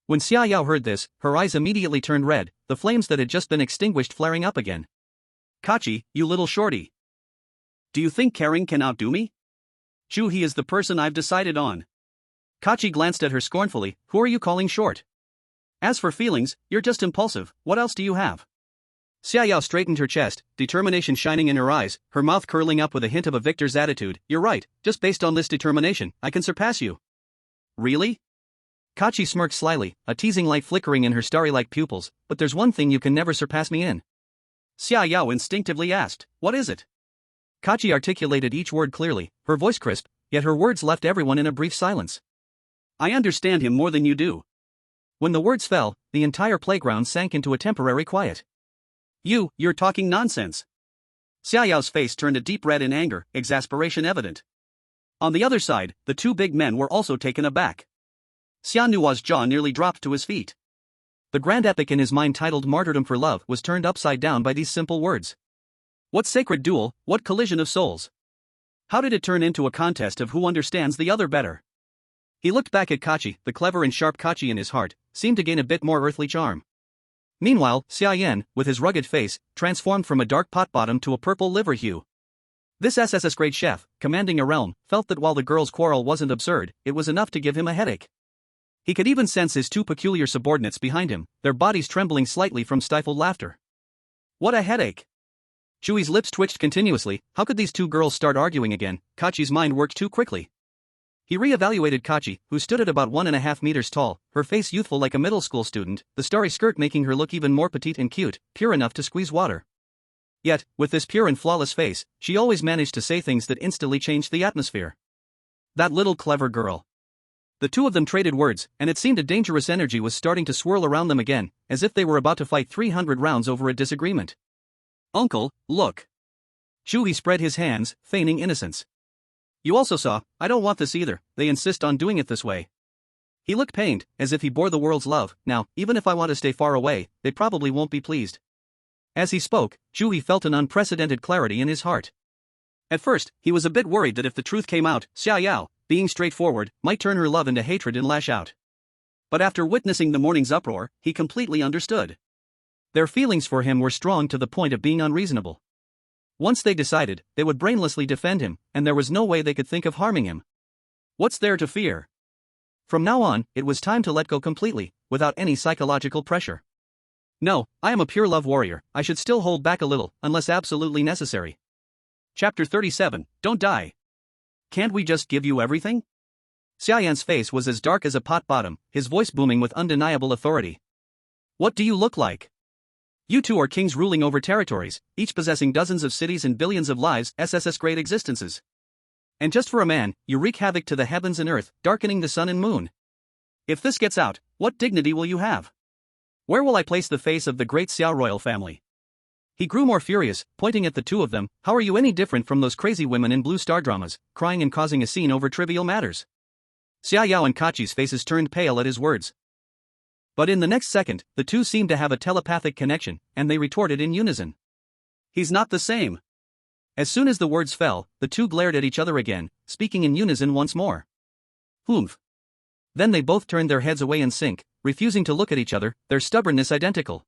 When Xia Yao heard this, her eyes immediately turned red, the flames that had just been extinguished flaring up again. Kachi, you little shorty. Do you think caring can outdo me? Chu He is the person I've decided on. Kachi glanced at her scornfully, who are you calling short? As for feelings, you're just impulsive, what else do you have? Xia Yao straightened her chest, determination shining in her eyes, her mouth curling up with a hint of a victor's attitude. You're right, just based on this determination, I can surpass you. Really? Kachi smirked slyly, a teasing light flickering in her starry-like pupils, but there's one thing you can never surpass me in. Xia Yao instinctively asked, what is it? Kachi articulated each word clearly, her voice crisp, yet her words left everyone in a brief silence. I understand him more than you do. When the words fell, the entire playground sank into a temporary quiet. You're talking nonsense. Xia Yao's face turned a deep red in anger, exasperation evident. On the other side, the two big men were also taken aback. Xiaonuo's jaw nearly dropped to his feet. The grand epic in his mind titled Martyrdom for Love was turned upside down by these simple words. What sacred duel, what collision of souls? How did it turn into a contest of who understands the other better? He looked back at Kachi, the clever and sharp Kachi in his heart, seemed to gain a bit more earthly charm. Meanwhile, Xia Yan, with his rugged face, transformed from a dark pot bottom to a purple liver hue. This SSS-grade chef, commanding a realm, felt that while the girls' quarrel wasn't absurd, it was enough to give him a headache. He could even sense his two peculiar subordinates behind him, their bodies trembling slightly from stifled laughter. What a headache! Chu He's lips twitched continuously. How could these two girls start arguing again? Kachi's mind worked too quickly. He re-evaluated Kachi, who stood at about 1.5 meters tall, her face youthful like a middle school student, the starry skirt making her look even more petite and cute, pure enough to squeeze water. Yet, with this pure and flawless face, she always managed to say things that instantly changed the atmosphere. That little clever girl. The two of them traded words, and it seemed a dangerous energy was starting to swirl around them again, as if they were about to fight 300 rounds over a disagreement. Uncle, look. Chu He spread his hands, feigning innocence. You also saw, I don't want this either, they insist on doing it this way. He looked pained, as if he bore the world's love. Now, even if I want to stay far away, they probably won't be pleased. As he spoke, Chu He felt an unprecedented clarity in his heart. At first, he was a bit worried that if the truth came out, Xia Yao, being straightforward, might turn her love into hatred and lash out. But after witnessing the morning's uproar, he completely understood. Their feelings for him were strong to the point of being unreasonable. Once they decided, they would brainlessly defend him, and there was no way they could think of harming him. What's there to fear? From now on, it was time to let go completely, without any psychological pressure. No, I am a pure love warrior, I should still hold back a little, unless absolutely necessary. Chapter 37, Don't Die. Can't we just give you everything? Xia Yan's face was as dark as a pot bottom, his voice booming with undeniable authority. What do you look like? You two are kings ruling over territories, each possessing dozens of cities and billions of lives, SSS-grade existences. And just for a man, you wreak havoc to the heavens and earth, darkening the sun and moon. If this gets out, what dignity will you have? Where will I place the face of the great Xiao royal family? He grew more furious, pointing at the two of them. How are you any different from those crazy women in blue star dramas, crying and causing a scene over trivial matters? Xiaoyao and Kachi's faces turned pale at his words. But in the next second, the two seemed to have a telepathic connection, and they retorted in unison. He's not the same. As soon as the words fell, the two glared at each other again, speaking in unison once more. Humph. Then they both turned their heads away in sync, refusing to look at each other, their stubbornness identical.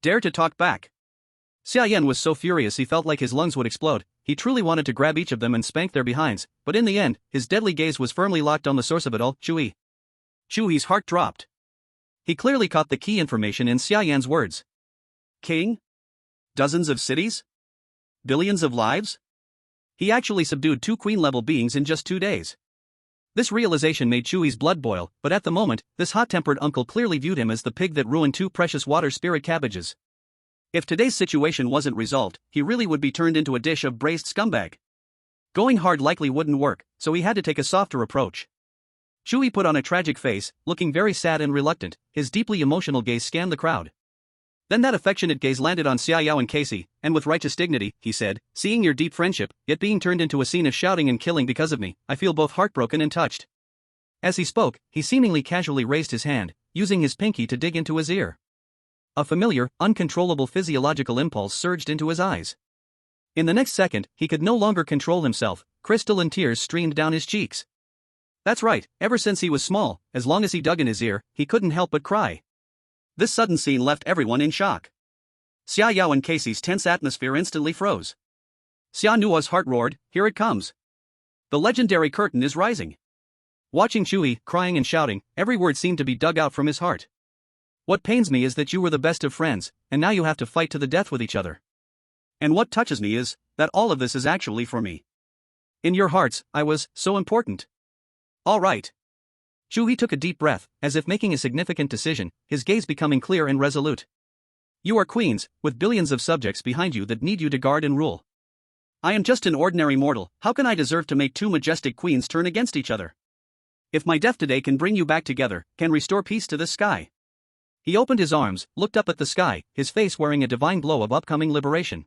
Dare to talk back. Xia Yan was so furious he felt like his lungs would explode. He truly wanted to grab each of them and spank their behinds, but in the end, his deadly gaze was firmly locked on the source of it all, Chu He. Chu He's heart dropped. He clearly caught the key information in Xia Yan's words. King? Dozens of cities? Billions of lives? He actually subdued 2 queen-level beings in just 2 days. This realization made Chu He's blood boil, but at the moment, this hot-tempered uncle clearly viewed him as the pig that ruined 2 precious water spirit cabbages. If today's situation wasn't resolved, he really would be turned into a dish of braised scumbag. Going hard likely wouldn't work, so he had to take a softer approach. Chu He put on a tragic face, looking very sad and reluctant. His deeply emotional gaze scanned the crowd. Then that affectionate gaze landed on Xiaoyao and Casey, and with righteous dignity, he said, "Seeing your deep friendship, yet being turned into a scene of shouting and killing because of me, I feel both heartbroken and touched." As he spoke, he seemingly casually raised his hand, using his pinky to dig into his ear. A familiar, uncontrollable physiological impulse surged into his eyes. In the next second, he could no longer control himself, crystalline tears streamed down his cheeks. That's right, ever since he was small, as long as he dug in his ear, he couldn't help but cry. This sudden scene left everyone in shock. Xiaoyao and Casey's tense atmosphere instantly froze. Xia Nuo's heart roared, "Here it comes. The legendary curtain is rising." Watching Chu He, crying and shouting, every word seemed to be dug out from his heart. "What pains me is that you were the best of friends, and now you have to fight to the death with each other. And what touches me is that all of this is actually for me. In your hearts, I was so important." "All right." Chu He took a deep breath, as if making a significant decision, his gaze becoming clear and resolute. "You are queens, with billions of subjects behind you that need you to guard and rule. I am just an ordinary mortal. How can I deserve to make 2 majestic queens turn against each other? If my death today can bring you back together, can restore peace to this sky." He opened his arms, looked up at the sky, his face wearing a divine glow of upcoming liberation.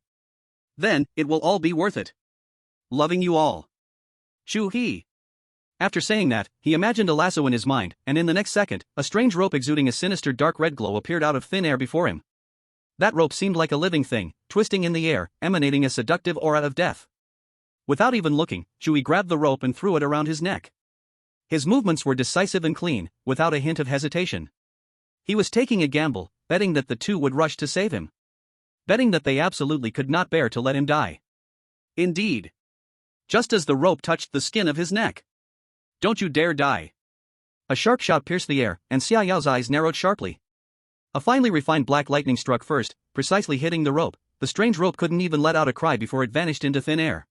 "Then, it will all be worth it. Loving you all. Chu He." After saying that, he imagined a lasso in his mind, and in the next second, a strange rope exuding a sinister dark red glow appeared out of thin air before him. That rope seemed like a living thing, twisting in the air, emanating a seductive aura of death. Without even looking, Chu He grabbed the rope and threw it around his neck. His movements were decisive and clean, without a hint of hesitation. He was taking a gamble, betting that the two would rush to save him. Betting that they absolutely could not bear to let him die. Indeed. Just as the rope touched the skin of his neck. "Don't you dare die." A sharp shout pierced the air, and Xiaoyao's eyes narrowed sharply. A finely refined black lightning struck first, precisely hitting the rope. The strange rope couldn't even let out a cry before it vanished into thin air.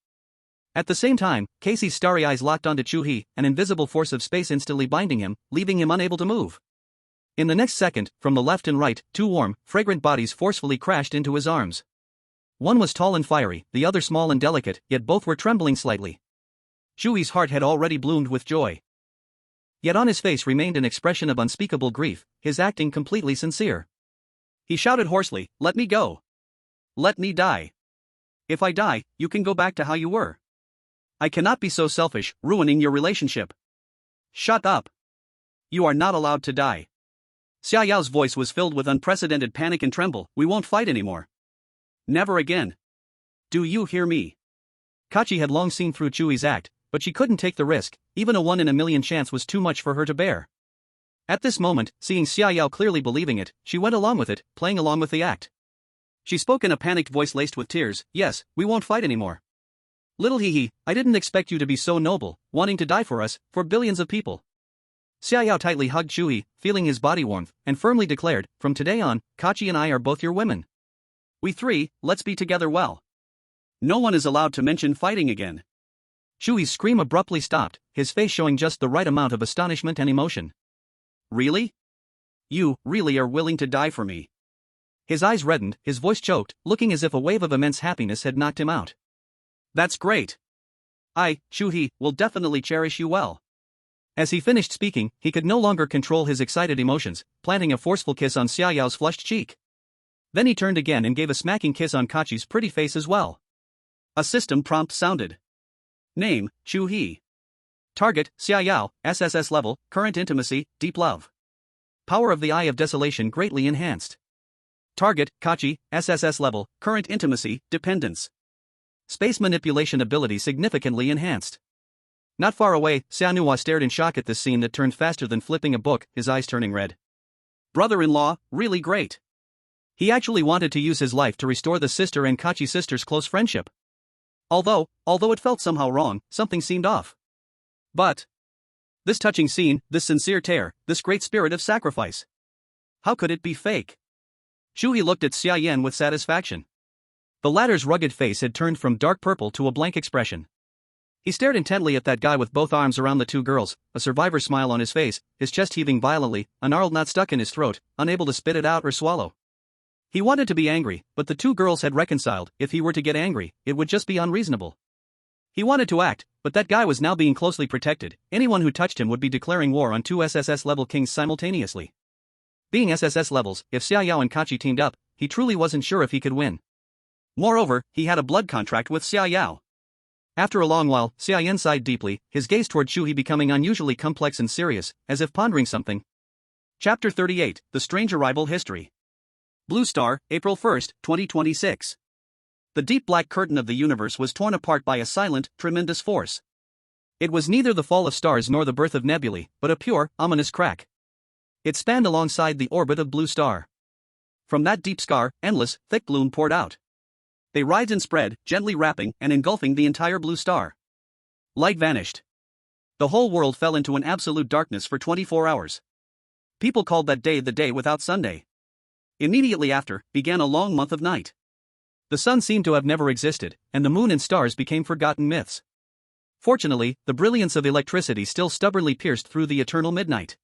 At the same time, Casey's starry eyes locked onto Chu He, an invisible force of space instantly binding him, leaving him unable to move. In the next second, from the left and right, 2 warm, fragrant bodies forcefully crashed into his arms. One was tall and fiery, the other small and delicate, yet both were trembling slightly. Chu He's heart had already bloomed with joy. Yet on his face remained an expression of unspeakable grief, his acting completely sincere. He shouted hoarsely, "Let me go. Let me die. If I die, you can go back to how you were. I cannot be so selfish, ruining your relationship. Shut up. You are not allowed to die." Xiaoyao's voice was filled with unprecedented panic and tremble. "We won't fight anymore. Never again. Do you hear me?" Kachi had long seen through Chu He's act, but she couldn't take the risk. Even a 1 in a million chance was too much for her to bear. At this moment, seeing Xiaoyao clearly believing it, she went along with it, playing along with the act. She spoke in a panicked voice laced with tears, "Yes, we won't fight anymore. Little He, I didn't expect you to be so noble, wanting to die for us, for billions of people." Xiaoyao tightly hugged Chu He, feeling his body warmth, and firmly declared, "From today on, Kachi and I are both your women. We 3, let's be together well. No one is allowed to mention fighting again." Chu He's scream abruptly stopped, his face showing just the right amount of astonishment and emotion. "Really? You really are willing to die for me?" His eyes reddened, his voice choked, looking as if a wave of immense happiness had knocked him out. "That's great. I, Chu He, will definitely cherish you well." As he finished speaking, he could no longer control his excited emotions, planting a forceful kiss on Xiaoyao's flushed cheek. Then he turned again and gave a smacking kiss on Kachi's pretty face as well. A system prompt sounded. Name, Chu He. Target, Xiaoyao, SSS level, current intimacy, deep love. Power of the Eye of Desolation greatly enhanced. Target, Kachi, SSS level, current intimacy, dependence. Space manipulation ability significantly enhanced. Not far away, Xianhua stared in shock at this scene that turned faster than flipping a book, his eyes turning red. Brother-in-law, really great. He actually wanted to use his life to restore the sister and Kachi sister's close friendship. Although it felt somehow wrong, something seemed off. But this touching scene, this sincere tear, this great spirit of sacrifice. How could it be fake? Chu He looked at Xia Yan with satisfaction. The latter's rugged face had turned from dark purple to a blank expression. He stared intently at that guy with both arms around the two girls, a survivor smile on his face, his chest heaving violently, a gnarled knot stuck in his throat, unable to spit it out or swallow. He wanted to be angry, but the two girls had reconciled. If he were to get angry, it would just be unreasonable. He wanted to act, but that guy was now being closely protected. Anyone who touched him would be declaring war on two SSS-level kings simultaneously. Being SSS levels, if Xiaoyao and Kachi teamed up, he truly wasn't sure if he could win. Moreover, he had a blood contract with Xiaoyao. After a long while, Xia Yan sighed deeply, his gaze toward Chu He becoming unusually complex and serious, as if pondering something. Chapter 38, The Strange Arrival History. Blue Star, April 1, 2026. The deep black curtain of the universe was torn apart by a silent, tremendous force. It was neither the fall of stars nor the birth of nebulae, but a pure, ominous crack. It spanned alongside the orbit of Blue Star. From that deep scar, endless, thick gloom poured out. They writhed and spread, gently wrapping and engulfing the entire Blue Star. Light vanished. The whole world fell into an absolute darkness for 24 hours. People called that day the day without Sunday. Immediately after, began a long month of night. The sun seemed to have never existed, and the moon and stars became forgotten myths. Fortunately, the brilliance of electricity still stubbornly pierced through the eternal midnight.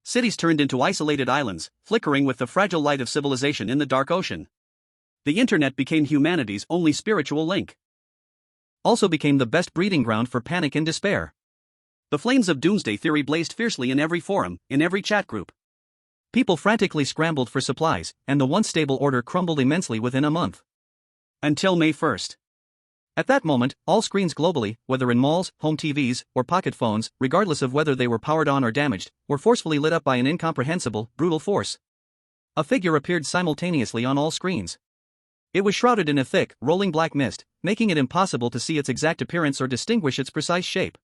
Cities turned into isolated islands, flickering with the fragile light of civilization in the dark ocean. The internet became humanity's only spiritual link. Also became the best breeding ground for panic and despair. The flames of doomsday theory blazed fiercely in every forum, in every chat group. People frantically scrambled for supplies, and the once stable order crumbled immensely within a month. Until May 1st. At that moment, all screens globally, whether in malls, home TVs, or pocket phones, regardless of whether they were powered on or damaged, were forcefully lit up by an incomprehensible, brutal force. A figure appeared simultaneously on all screens. It was shrouded in a thick, rolling black mist, making it impossible to see its exact appearance or distinguish its precise shape.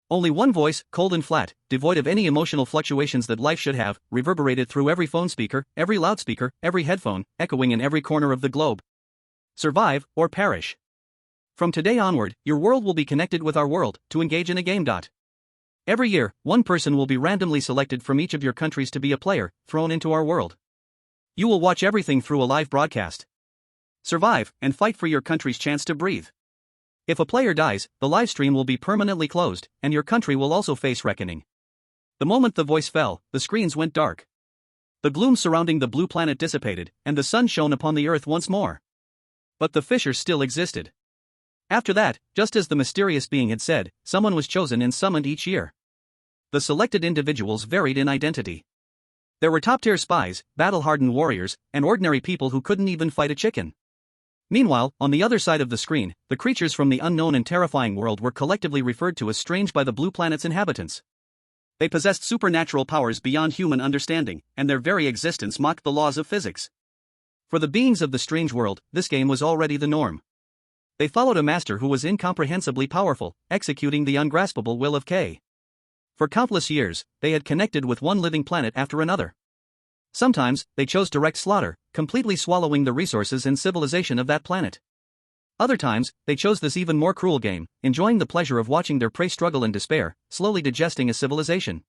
Only one voice, cold and flat, devoid of any emotional fluctuations that life should have, reverberated through every phone speaker, every loudspeaker, every headphone, echoing in every corner of the globe. Survive, or perish. From today onward, your world will be connected with our world, to engage in a game. Every year, one person will be randomly selected from each of your countries to be a player, thrown into our world. You will watch everything through a live broadcast. Survive, and fight for your country's chance to breathe. If a player dies, the live stream will be permanently closed, and your country will also face reckoning. The moment the voice fell, the screens went dark. The gloom surrounding the blue planet dissipated, and the sun shone upon the earth once more. But the fissure still existed. After that, just as the mysterious being had said, someone was chosen and summoned each year. The selected individuals varied in identity. There were top-tier spies, battle-hardened warriors, and ordinary people who couldn't even fight a chicken. Meanwhile, on the other side of the screen, the creatures from the unknown and terrifying world were collectively referred to as strange by the blue planet's inhabitants. They possessed supernatural powers beyond human understanding, and their very existence mocked the laws of physics. For the beings of the strange world, this game was already the norm. They followed a master who was incomprehensibly powerful, executing the ungraspable will of K. For countless years, they had connected with one living planet after another. Sometimes, they chose direct slaughter, completely swallowing the resources and civilization of that planet. Other times, they chose this even more cruel game, enjoying the pleasure of watching their prey struggle in despair, slowly digesting a civilization.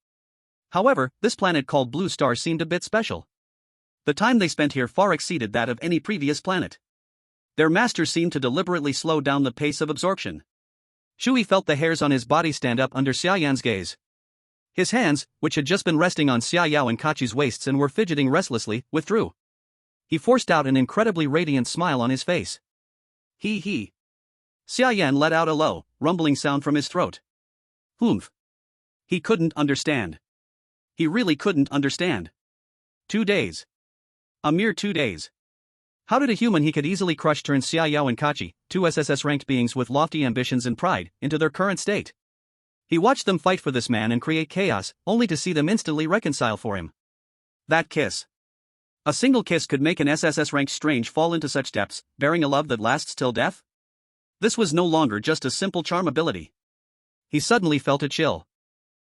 However, this planet called Blue Star seemed a bit special. The time they spent here far exceeded that of any previous planet. Their master seemed to deliberately slow down the pace of absorption. Chu He felt the hairs on his body stand up under Xia Yan's gaze. His hands, which had just been resting on Xiaoyao and Kachi's waists and were fidgeting restlessly, withdrew. He forced out an incredibly radiant smile on his face. He. Xia Yan let out a low, rumbling sound from his throat. Humph. He couldn't understand. He really couldn't understand. 2 days. A mere 2 days. How did a human he could easily crush turn Xiaoyao and Kachi, two SSS-ranked beings with lofty ambitions and pride, into their current state? He watched them fight for this man and create chaos, only to see them instantly reconcile for him. That kiss. A single kiss could make an SSS-ranked strange fall into such depths, bearing a love that lasts till death? This was no longer just a simple charm ability. He suddenly felt a chill.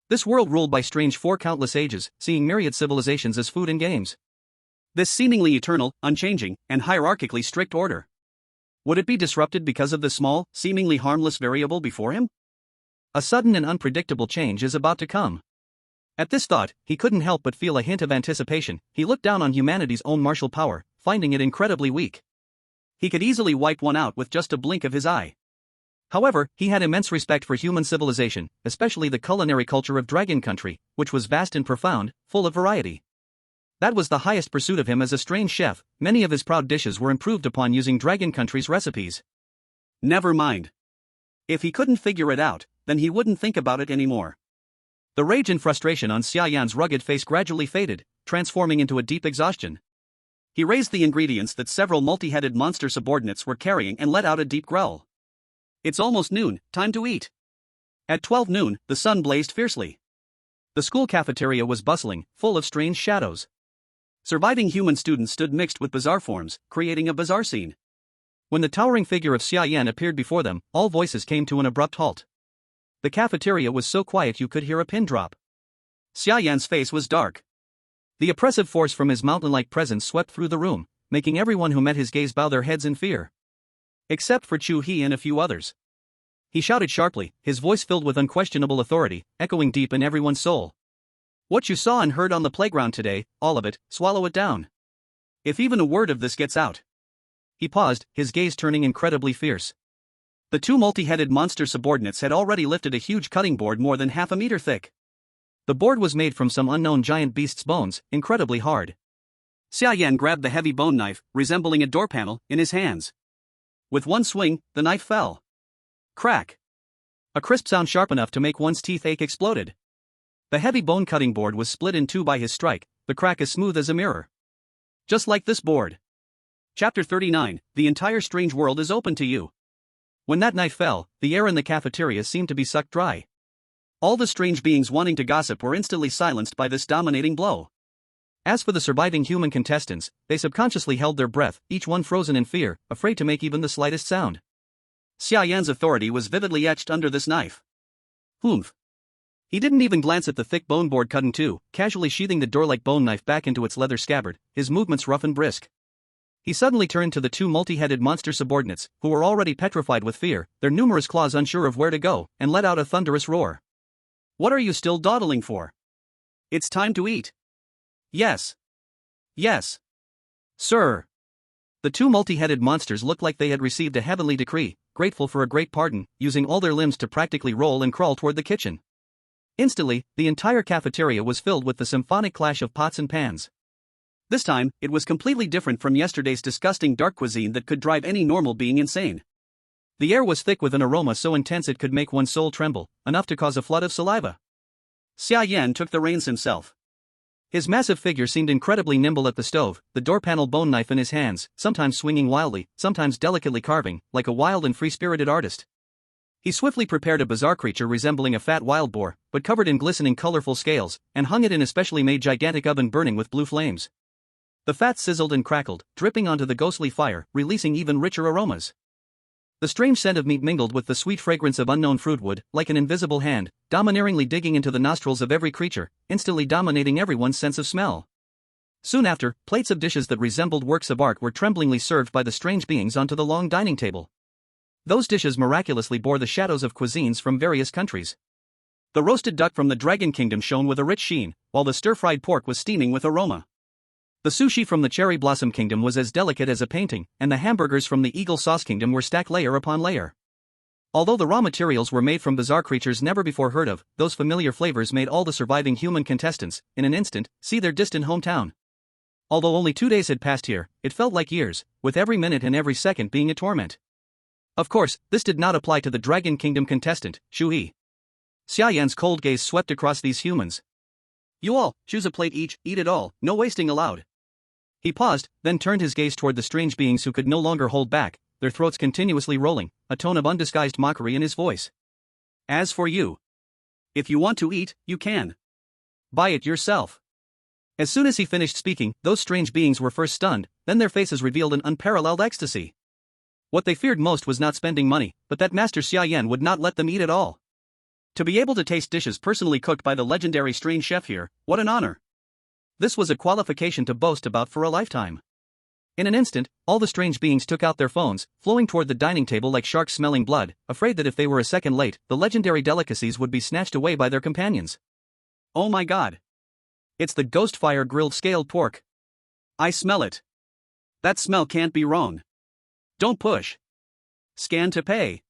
This world ruled by strange for countless ages, seeing myriad civilizations as food and games. This seemingly eternal, unchanging, and hierarchically strict order. Would it be disrupted because of the small, seemingly harmless variable before him? A sudden and unpredictable change is about to come. At this thought, he couldn't help but feel a hint of anticipation. He looked down on humanity's own martial power, finding it incredibly weak. He could easily wipe one out with just a blink of his eye. However, he had immense respect for human civilization, especially the culinary culture of Dragon Country, which was vast and profound, full of variety. That was the highest pursuit of him as a strange chef. Many of his proud dishes were improved upon using Dragon Country's recipes. Never mind. If he couldn't figure it out, then he wouldn't think about it anymore. The rage and frustration on Xia Yan's rugged face gradually faded, transforming into a deep exhaustion. He raised the ingredients that several multi-headed monster subordinates were carrying and let out a deep growl. It's almost noon, time to eat. At 12 noon, the sun blazed fiercely. The school cafeteria was bustling, full of strange shadows. Surviving human students stood mixed with bizarre forms, creating a bizarre scene. When the towering figure of Xia Yan appeared before them, all voices came to an abrupt halt. The cafeteria was so quiet you could hear a pin drop. Xia Yan's face was dark. The oppressive force from his mountain-like presence swept through the room, making everyone who met his gaze bow their heads in fear. Except for Chu He and a few others. He shouted sharply, his voice filled with unquestionable authority, echoing deep in everyone's soul. What you saw and heard on the playground today, all of it, swallow it down. If even a word of this gets out. He paused, his gaze turning incredibly fierce. The two multi-headed monster subordinates had already lifted a huge cutting board more than half a meter thick. The board was made from some unknown giant beast's bones, incredibly hard. Xia Yan grabbed the heavy bone knife, resembling a door panel, in his hands. With one swing, the knife fell. Crack. A crisp sound sharp enough to make one's teeth ache exploded. The heavy bone cutting board was split in two by his strike, the crack as smooth as a mirror. Just like this board. Chapter 39, The entire strange world is open to you. When that knife fell, the air in the cafeteria seemed to be sucked dry. All the strange beings wanting to gossip were instantly silenced by this dominating blow. As for the surviving human contestants, they subconsciously held their breath, each one frozen in fear, afraid to make even the slightest sound. Xia Yan's authority was vividly etched under this knife. Humph. He didn't even glance at the thick bone board cut in two, casually sheathing the door-like bone knife back into its leather scabbard, his movements rough and brisk. He suddenly turned to the two multi-headed monster subordinates, who were already petrified with fear, their numerous claws unsure of where to go, and let out a thunderous roar. What are you still dawdling for? It's time to eat. Yes. Yes. Sir. The two multi-headed monsters looked like they had received a heavenly decree, grateful for a great pardon, using all their limbs to practically roll and crawl toward the kitchen. Instantly, the entire cafeteria was filled with the symphonic clash of pots and pans. This time, it was completely different from yesterday's disgusting dark cuisine that could drive any normal being insane. The air was thick with an aroma so intense it could make one's soul tremble, enough to cause a flood of saliva. Xia Yan took the reins himself. His massive figure seemed incredibly nimble at the stove, the door panel bone knife in his hands, sometimes swinging wildly, sometimes delicately carving, like a wild and free-spirited artist. He swiftly prepared a bizarre creature resembling a fat wild boar, but covered in glistening colorful scales, and hung it in a specially made gigantic oven burning with blue flames. The fat sizzled and crackled, dripping onto the ghostly fire, releasing even richer aromas. The strange scent of meat mingled with the sweet fragrance of unknown fruitwood, like an invisible hand, domineeringly digging into the nostrils of every creature, instantly dominating everyone's sense of smell. Soon after, plates of dishes that resembled works of art were tremblingly served by the strange beings onto the long dining table. Those dishes miraculously bore the shadows of cuisines from various countries. The roasted duck from the Dragon Kingdom shone with a rich sheen, while the stir-fried pork was steaming with aroma. The sushi from the Cherry Blossom Kingdom was as delicate as a painting, and the hamburgers from the Eagle Sauce Kingdom were stacked layer upon layer. Although the raw materials were made from bizarre creatures never before heard of, those familiar flavors made all the surviving human contestants, in an instant, see their distant hometown. Although only 2 days had passed here, it felt like years, with every minute and every second being a torment. Of course, this did not apply to the Dragon Kingdom contestant, Chu He. Xia Yan's cold gaze swept across these humans. You all, choose a plate each, eat it all, no wasting allowed. He paused, then turned his gaze toward the strange beings who could no longer hold back, their throats continuously rolling, a tone of undisguised mockery in his voice. As for you, If you want to eat, you can. Buy it yourself. As soon as he finished speaking, those strange beings were first stunned, then their faces revealed an unparalleled ecstasy. What they feared most was not spending money, but that Master Xia Yan would not let them eat at all. To be able to taste dishes personally cooked by the legendary strange chef here, what an honor. This was a qualification to boast about for a lifetime. In an instant, all the strange beings took out their phones, flowing toward the dining table like sharks smelling blood, afraid that if they were a second late, the legendary delicacies would be snatched away by their companions. Oh my god. It's the ghost fire grilled scaled pork. I smell it. That smell can't be wrong. Don't push. Scan to pay.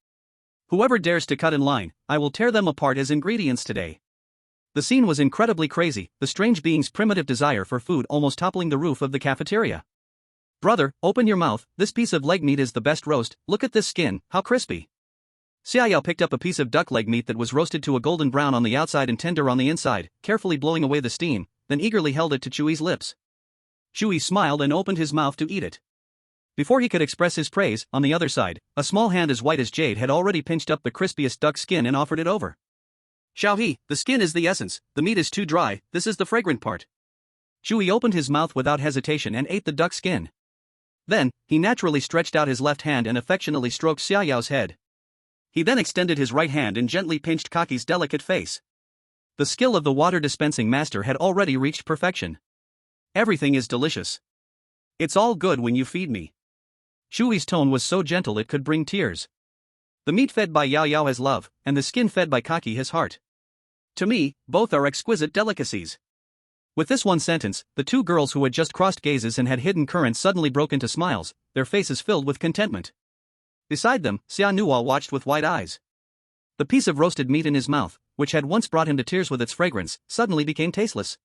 Whoever dares to cut in line, I will tear them apart as ingredients today. The scene was incredibly crazy, the strange being's primitive desire for food almost toppling the roof of the cafeteria. Brother, open your mouth, this piece of leg meat is the best roast, look at this skin, how crispy. Xiaoyao picked up a piece of duck leg meat that was roasted to a golden brown on the outside and tender on the inside, carefully blowing away the steam, then eagerly held it to Chu He's lips. Chu He smiled and opened his mouth to eat it. Before he could express his praise, on the other side, a small hand as white as jade had already pinched up the crispiest duck skin and offered it over. Chu He, the skin is the essence, the meat is too dry, this is the fragrant part. Chu He opened his mouth without hesitation and ate the duck skin. Then, he naturally stretched out his left hand and affectionately stroked Xiaoyao's head. He then extended his right hand and gently pinched Kaki's delicate face. The skill of the water-dispensing master had already reached perfection. Everything is delicious. It's all good when you feed me. Chu He's tone was so gentle it could bring tears. The meat fed by Yao Yao has love, and the skin fed by Kaki his heart. To me, both are exquisite delicacies. With this one sentence, the two girls who had just crossed gazes and had hidden currents suddenly broke into smiles, their faces filled with contentment. Beside them, Xia Nuo watched with wide eyes. The piece of roasted meat in his mouth, which had once brought him to tears with its fragrance, suddenly became tasteless.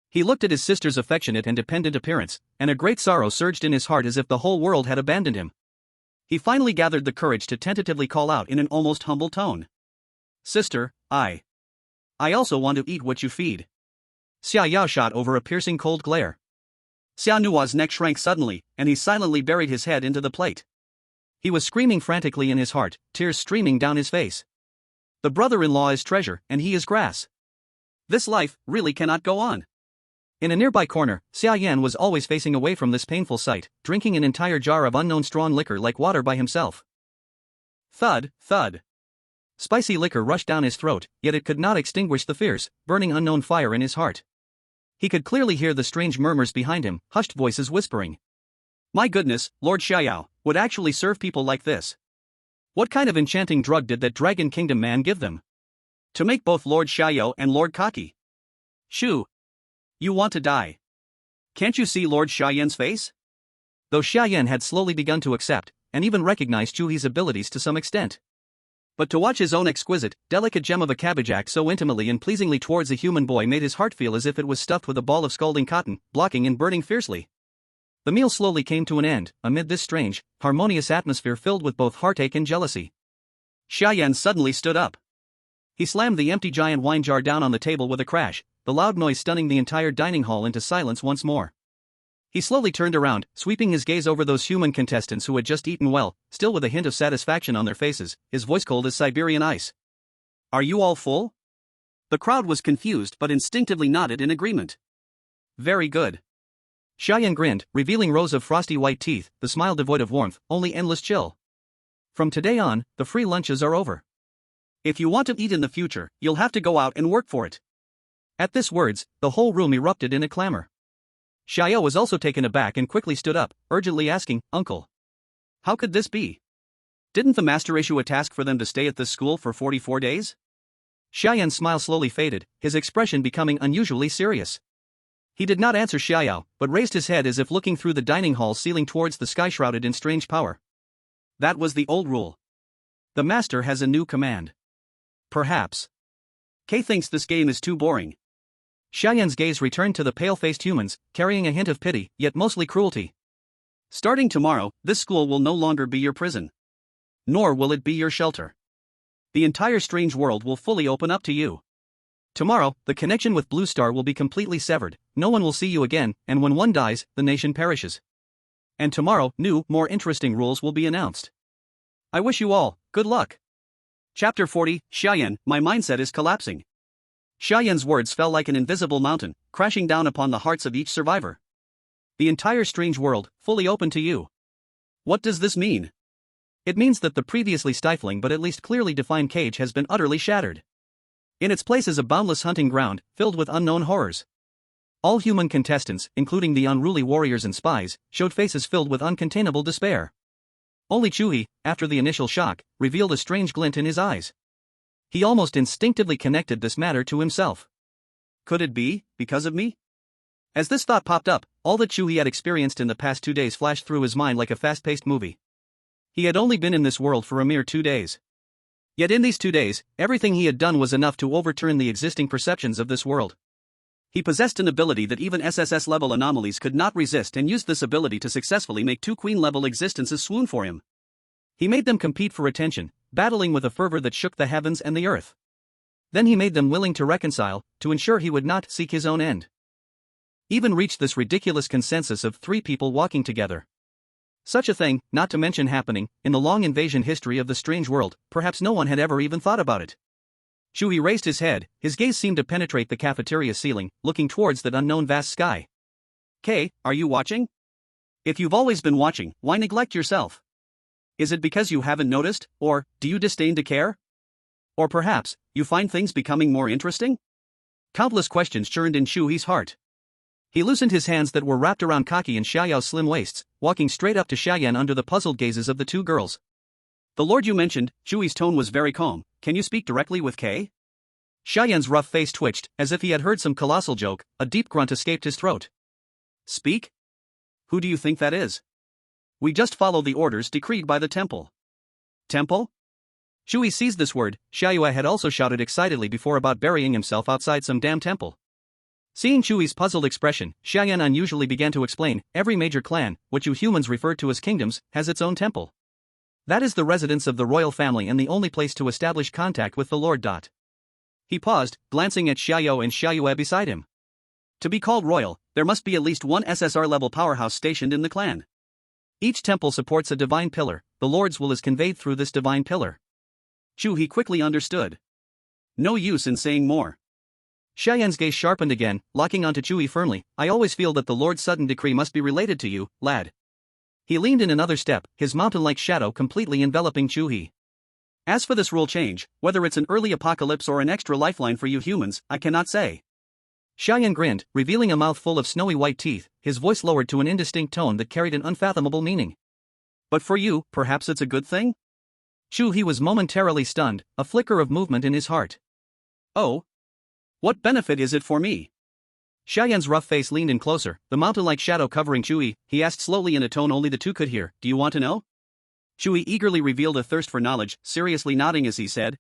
He looked at his sister's affectionate and dependent appearance, and a great sorrow surged in his heart as if the whole world had abandoned him. He finally gathered the courage to tentatively call out in an almost humble tone. Sister, I also want to eat what you feed. Xia Yao shot over a piercing cold glare. Xia Nuo's neck shrank suddenly, and he silently buried his head into the plate. He was screaming frantically in his heart, tears streaming down his face. The brother-in-law is treasure, and he is grass. This life really cannot go on. In a nearby corner, Xia Yan was always facing away from this painful sight, drinking an entire jar of unknown strong liquor like water by himself. Thud, thud. Spicy liquor rushed down his throat, yet it could not extinguish the fierce, burning unknown fire in his heart. He could clearly hear the strange murmurs behind him, hushed voices whispering. My goodness, Lord Xiaoyao would actually serve people like this. What kind of enchanting drug did that Dragon Kingdom man give them? To make both Lord Xiaoyao and Lord Kaki. Shu. You want to die. Can't you see Lord Xiaoyan's face? Though Xiaoyan had slowly begun to accept, and even recognize Chu He's abilities to some extent. But to watch his own exquisite, delicate gem of a cabbage act so intimately and pleasingly towards a human boy made his heart feel as if it was stuffed with a ball of scalding cotton, blocking and burning fiercely. The meal slowly came to an end, amid this strange, harmonious atmosphere filled with both heartache and jealousy. Xiaoyan suddenly stood up. He slammed the empty giant wine jar down on the table with a crash, the loud noise stunning the entire dining hall into silence once more. He slowly turned around, sweeping his gaze over those human contestants who had just eaten well, still with a hint of satisfaction on their faces, his voice cold as Siberian ice. Are you all full? The crowd was confused but instinctively nodded in agreement. Very good. Xiaoyan grinned, revealing rows of frosty white teeth, the smile devoid of warmth, only endless chill. From today on, the free lunches are over. If you want to eat in the future, you'll have to go out and work for it. At these words, the whole room erupted in a clamor. Xiaoyao was also taken aback and quickly stood up, urgently asking, Uncle. How could this be? Didn't the master issue a task for them to stay at this school for 44 days? Xiaoyan's smile slowly faded, his expression becoming unusually serious. He did not answer Xiaoyao, but raised his head as if looking through the dining hall ceiling towards the sky shrouded in strange power. That was the old rule. The master has a new command. Perhaps. Kay thinks this game is too boring. Xiaoyan's gaze returned to the pale-faced humans, carrying a hint of pity, yet mostly cruelty. Starting tomorrow, this school will no longer be your prison. Nor will it be your shelter. The entire strange world will fully open up to you. Tomorrow, the connection with Blue Star will be completely severed, no one will see you again, and when one dies, the nation perishes. And tomorrow, new, more interesting rules will be announced. I wish you all good luck. Chapter 40, Xiaoyan, my mindset is collapsing. Xiaoyan's words fell like an invisible mountain, crashing down upon the hearts of each survivor. The entire strange world, fully open to you. What does this mean? It means that the previously stifling but at least clearly defined cage has been utterly shattered. In its place is a boundless hunting ground, filled with unknown horrors. All human contestants, including the unruly warriors and spies, showed faces filled with uncontainable despair. Only Chu He, after the initial shock, revealed a strange glint in his eyes. He almost instinctively connected this matter to himself. Could it be, because of me? As this thought popped up, all that Chu He had experienced in the past 2 days flashed through his mind like a fast-paced movie. He had only been in this world for a mere 2 days. Yet in these 2 days, everything he had done was enough to overturn the existing perceptions of this world. He possessed an ability that even SSS-level anomalies could not resist and used this ability to successfully make 2 queen-level existences swoon for him. He made them compete for attention, battling with a fervor that shook the heavens and the earth. Then he made them willing to reconcile, to ensure he would not seek his own end. Even reached this ridiculous consensus of 3 people walking together. Such a thing, not to mention happening, in the long invasion history of the strange world, perhaps no one had ever even thought about it. Chu He raised his head, his gaze seemed to penetrate the cafeteria ceiling, looking towards that unknown vast sky. Kay, are you watching? If you've always been watching, why neglect yourself? Is it because you haven't noticed, or do you disdain to care? Or perhaps, you find things becoming more interesting? Countless questions churned in Chu He's heart. He loosened his hands that were wrapped around Kaki and Xiaoyao's slim waists, walking straight up to Xiaoyan under the puzzled gazes of the 2 girls. The lord you mentioned, Chu He's tone was very calm. Can you speak directly with Kay? Xiaoyan's rough face twitched, as if he had heard some colossal joke. A deep grunt escaped his throat. Speak? Who do you think that is? We just follow the orders decreed by the temple. Temple? Chu He seized this word. Xiaoya had also shouted excitedly before about burying himself outside some damn temple. Seeing Chu He's puzzled expression, Xiaoyan unusually began to explain. Every major clan, what you humans refer to as kingdoms, has its own temple. That is the residence of the royal family and the only place to establish contact with the Lord. He paused, glancing at Xiaoyao and Xiaoyue beside him. To be called royal, there must be at least one SSR-level powerhouse stationed in the clan. Each temple supports a divine pillar. The Lord's will is conveyed through this divine pillar. Chu He quickly understood. No use in saying more. Xiaoyan's gaze sharpened again, locking onto Chu He firmly. I always feel that the Lord's sudden decree must be related to you, lad. He leaned in another step, his mountain-like shadow completely enveloping Chu He. As for this rule change, whether it's an early apocalypse or an extra lifeline for you humans, I cannot say. Xiaoyan grinned, revealing a mouth full of snowy white teeth, his voice lowered to an indistinct tone that carried an unfathomable meaning. But for you, perhaps it's a good thing? Chu He was momentarily stunned, a flicker of movement in his heart. Oh? What benefit is it for me? Xiaoyan's rough face leaned in closer, the mountain-like shadow covering Chu He. He asked slowly in a tone only the 2 could hear, do you want to know? Chu He eagerly revealed a thirst for knowledge, seriously nodding as he said,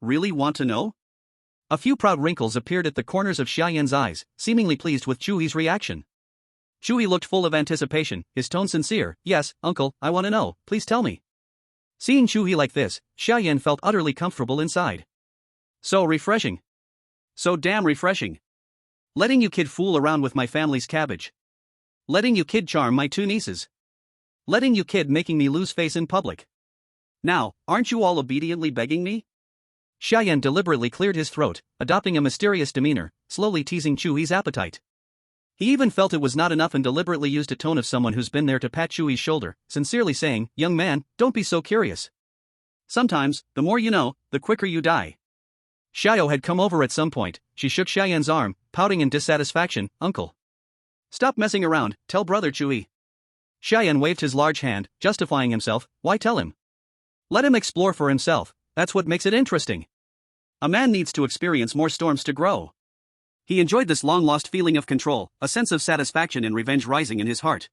Really want to know? A few proud wrinkles appeared at the corners of Xiaoyan's eyes, seemingly pleased with Chu He's reaction. Chu He looked full of anticipation, his tone sincere. Yes, uncle, I want to know, please tell me. Seeing Chu He like this, Xiaoyan felt utterly comfortable inside. So refreshing. So damn refreshing. Letting you kid fool around with my family's cabbage. Letting you kid charm my 2 nieces. Letting you kid making me lose face in public. Now, aren't you all obediently begging me? Xiaoyan deliberately cleared his throat, adopting a mysterious demeanor, slowly teasing Chu He's appetite. He even felt it was not enough and deliberately used a tone of someone who's been there to pat Chu He's shoulder, sincerely saying, young man, don't be so curious. Sometimes, the more you know, the quicker you die. Xiao had come over at some point. She shook Xiaoyan's arm, pouting in dissatisfaction. Uncle. Stop messing around, tell brother Chu He. Xiaoyan waved his large hand, justifying himself. Why tell him? Let him explore for himself, that's what makes it interesting. A man needs to experience more storms to grow. He enjoyed this long-lost feeling of control, a sense of satisfaction and revenge rising in his heart.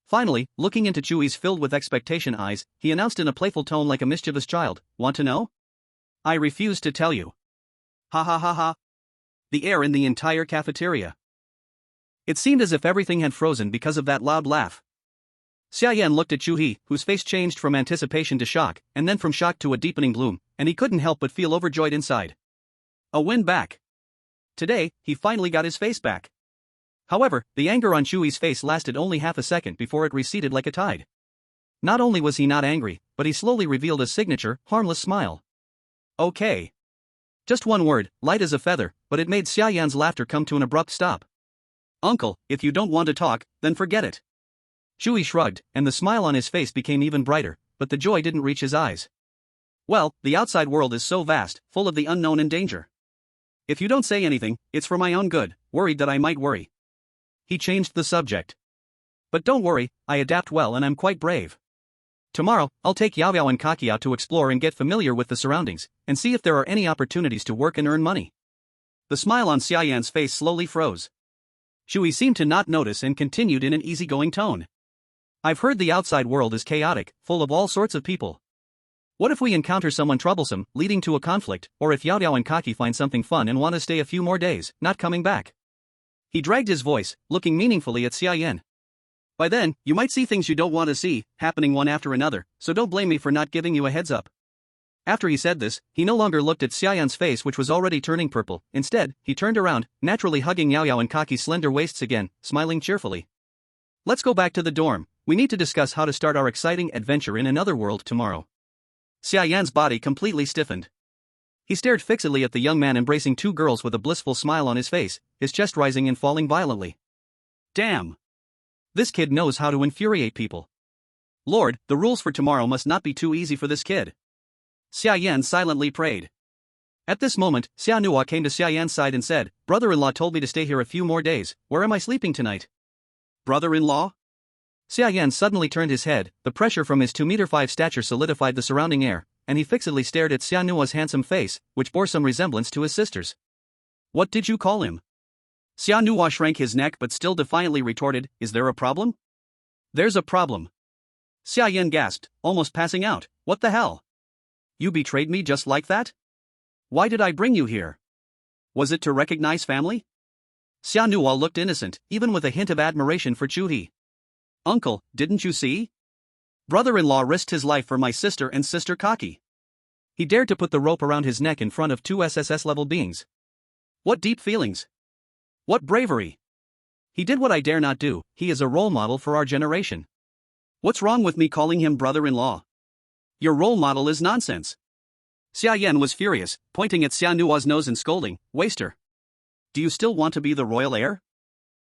Finally, looking into Chu He's filled with expectation eyes, he announced in a playful tone like a mischievous child, want to know? I refuse to tell you. Ha ha ha ha. The air in the entire cafeteria. It seemed as if everything had frozen because of that loud laugh. Xiaoyan looked at Chu He, whose face changed from anticipation to shock, and then from shock to a deepening gloom, and he couldn't help but feel overjoyed inside. A win back. Today, he finally got his face back. However, the anger on Chu He's face lasted only half a second before it receded like a tide. Not only was he not angry, but he slowly revealed a signature, harmless smile. Okay. Just one word, light as a feather, but it made Xia Yan's laughter come to an abrupt stop. Uncle, if you don't want to talk, then forget it. Chu He shrugged, and the smile on his face became even brighter, but the joy didn't reach his eyes. Well, the outside world is so vast, full of the unknown and danger. If you don't say anything, it's for my own good, worried that I might worry. He changed the subject. But don't worry, I adapt well and I'm quite brave. Tomorrow, I'll take Yao Yao and Kaki out to explore and get familiar with the surroundings, and see if there are any opportunities to work and earn money. The smile on Xia Yan's face slowly froze. Chu He seemed to not notice and continued in an easygoing tone. I've heard the outside world is chaotic, full of all sorts of people. What if we encounter someone troublesome, leading to a conflict, or if Yao Yao and Kaki find something fun and want to stay a few more days, not coming back? He dragged his voice, looking meaningfully at Xia Yan. By then, you might see things you don't want to see, happening one after another, so don't blame me for not giving you a heads up. After he said this, he no longer looked at Xia Yan's face, which was already turning purple. Instead, he turned around, naturally hugging Yao Yao and Kaki's slender waists again, smiling cheerfully. Let's go back to the dorm. We need to discuss how to start our exciting adventure in another world tomorrow. Xia Yan's body completely stiffened. He stared fixedly at the young man embracing two girls with a blissful smile on his face, his chest rising and falling violently. Damn! This kid knows how to infuriate people. Lord, the rules for tomorrow must not be too easy for this kid. Xia Yan silently prayed. At this moment, Xia Nuo came to Xia Yan's side and said, "Brother-in-law told me to stay here a few more days. Where am I sleeping tonight?" Brother-in-law? Xia Yan suddenly turned his head. The pressure from his 2'5" stature solidified the surrounding air, and he fixedly stared at Xia Nuo's handsome face, which bore some resemblance to his sister's. What did you call him? Xia Nuo shrank his neck but still defiantly retorted, "Is there a problem?" There's a problem. Xia Yan gasped, almost passing out. What the hell? You betrayed me just like that? Why did I bring you here? Was it to recognize family? Xia Nuo looked innocent, even with a hint of admiration for Chu He. Uncle, didn't you see? Brother-in-law risked his life for my sister and sister Kaki. He dared to put the rope around his neck in front of two SSS-level beings. What deep feelings! What bravery! He did what I dare not do. He is a role model for our generation. What's wrong with me calling him brother-in-law? Your role model is nonsense. Xia Yan was furious, pointing at Xia Nuo's nose and scolding, "Waster! Do you still want to be the royal heir?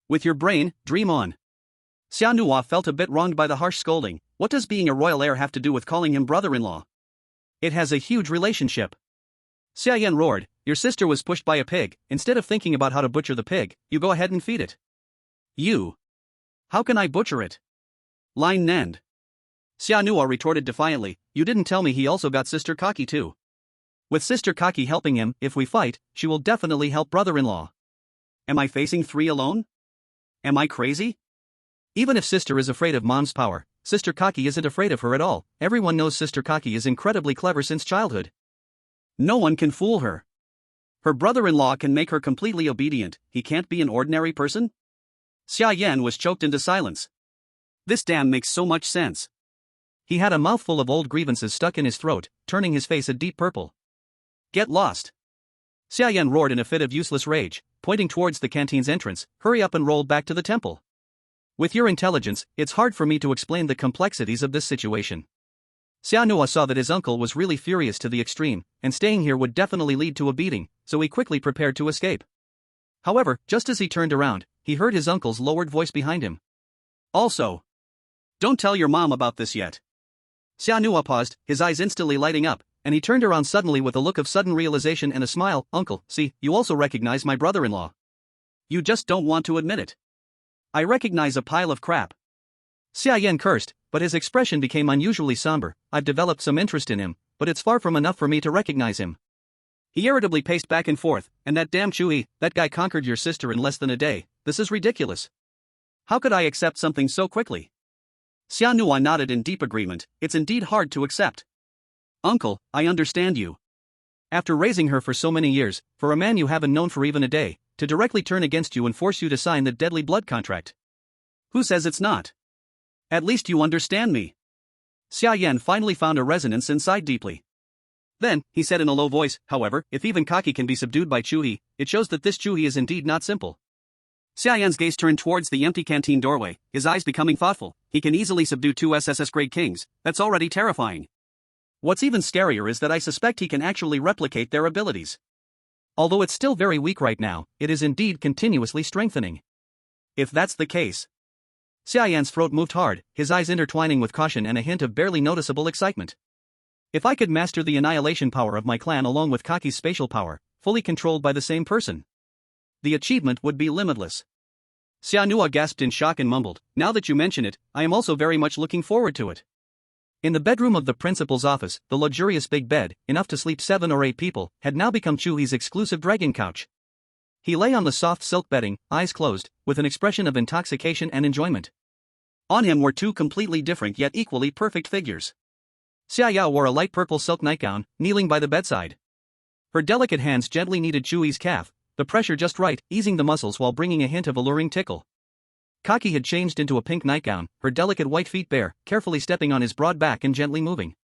With your brain, dream on." Xia Nuo felt a bit wronged by the harsh scolding. What does being a royal heir have to do with calling him brother-in-law? It has a huge relationship. Xia Yan roared, "Your sister was pushed by a pig. Instead of thinking about how to butcher the pig, you go ahead and feed it." You? How can I butcher it? Line Nend. Xia Nuo retorted defiantly, "You didn't tell me he also got sister Kaki too. With sister Kaki helping him, if we fight, she will definitely help brother-in-law. Am I facing 3 alone? Am I crazy? Even if sister is afraid of mom's power, sister Kaki isn't afraid of her at all. Everyone knows sister Kaki is incredibly clever since childhood. No one can fool her. Her brother-in-law can make her completely obedient. He can't be an ordinary person?" Xia Yan was choked into silence. This damn makes so much sense. He had a mouthful of old grievances stuck in his throat, turning his face a deep purple. Get lost! Xia Yan roared in a fit of useless rage, pointing towards the canteen's entrance. Hurry up and roll back to the temple. With your intelligence, it's hard for me to explain the complexities of this situation. Xia Nuo saw that his uncle was really furious to the extreme, and staying here would definitely lead to a beating, so he quickly prepared to escape. However, just as he turned around, he heard his uncle's lowered voice behind him. Also, don't tell your mom about this yet. Xia Nuo paused, his eyes instantly lighting up, and he turned around suddenly with a look of sudden realization and a smile. Uncle, see, you also recognize my brother-in-law. You just don't want to admit it. I recognize a pile of crap. Xia Yan cursed, but his expression became unusually somber. I've developed some interest in him, but it's far from enough for me to recognize him. He irritably paced back and forth, and that damn Chu He, that guy conquered your sister in less than a day. This is ridiculous. How could I accept something so quickly? Xia Nuo nodded in deep agreement. It's indeed hard to accept. Uncle, I understand you. After raising her for so many years, for a man you haven't known for even a day, to directly turn against you and force you to sign the deadly blood contract. Who says it's not? At least you understand me. Xia Yan finally found a resonance inside deeply. Then, he said in a low voice, however, if even Kaki can be subdued by Chu He, it shows that this Chu He is indeed not simple. Xia Yan's gaze turned towards the empty canteen doorway, his eyes becoming thoughtful. He can easily subdue 2 SSS-grade kings. That's already terrifying. What's even scarier is that I suspect he can actually replicate their abilities. Although it's still very weak right now, it is indeed continuously strengthening. If that's the case. Xia Yan's throat moved hard, his eyes intertwining with caution and a hint of barely noticeable excitement. If I could master the annihilation power of my clan along with Kaki's spatial power, fully controlled by the same person, the achievement would be limitless. Xia Nua gasped in shock and mumbled, now that you mention it, I am also very much looking forward to it. In the bedroom of the principal's office, the luxurious big bed, enough to sleep 7 or 8 people, had now become Chu He's exclusive dragon couch. He lay on the soft silk bedding, eyes closed, with an expression of intoxication and enjoyment. On him were 2 completely different yet equally perfect figures. Xia Yao wore a light purple silk nightgown, kneeling by the bedside. Her delicate hands gently kneaded Chu He's calf, the pressure just right, easing the muscles while bringing a hint of alluring tickle. Kaki had changed into a pink nightgown, her delicate white feet bare, carefully stepping on his broad back and gently moving.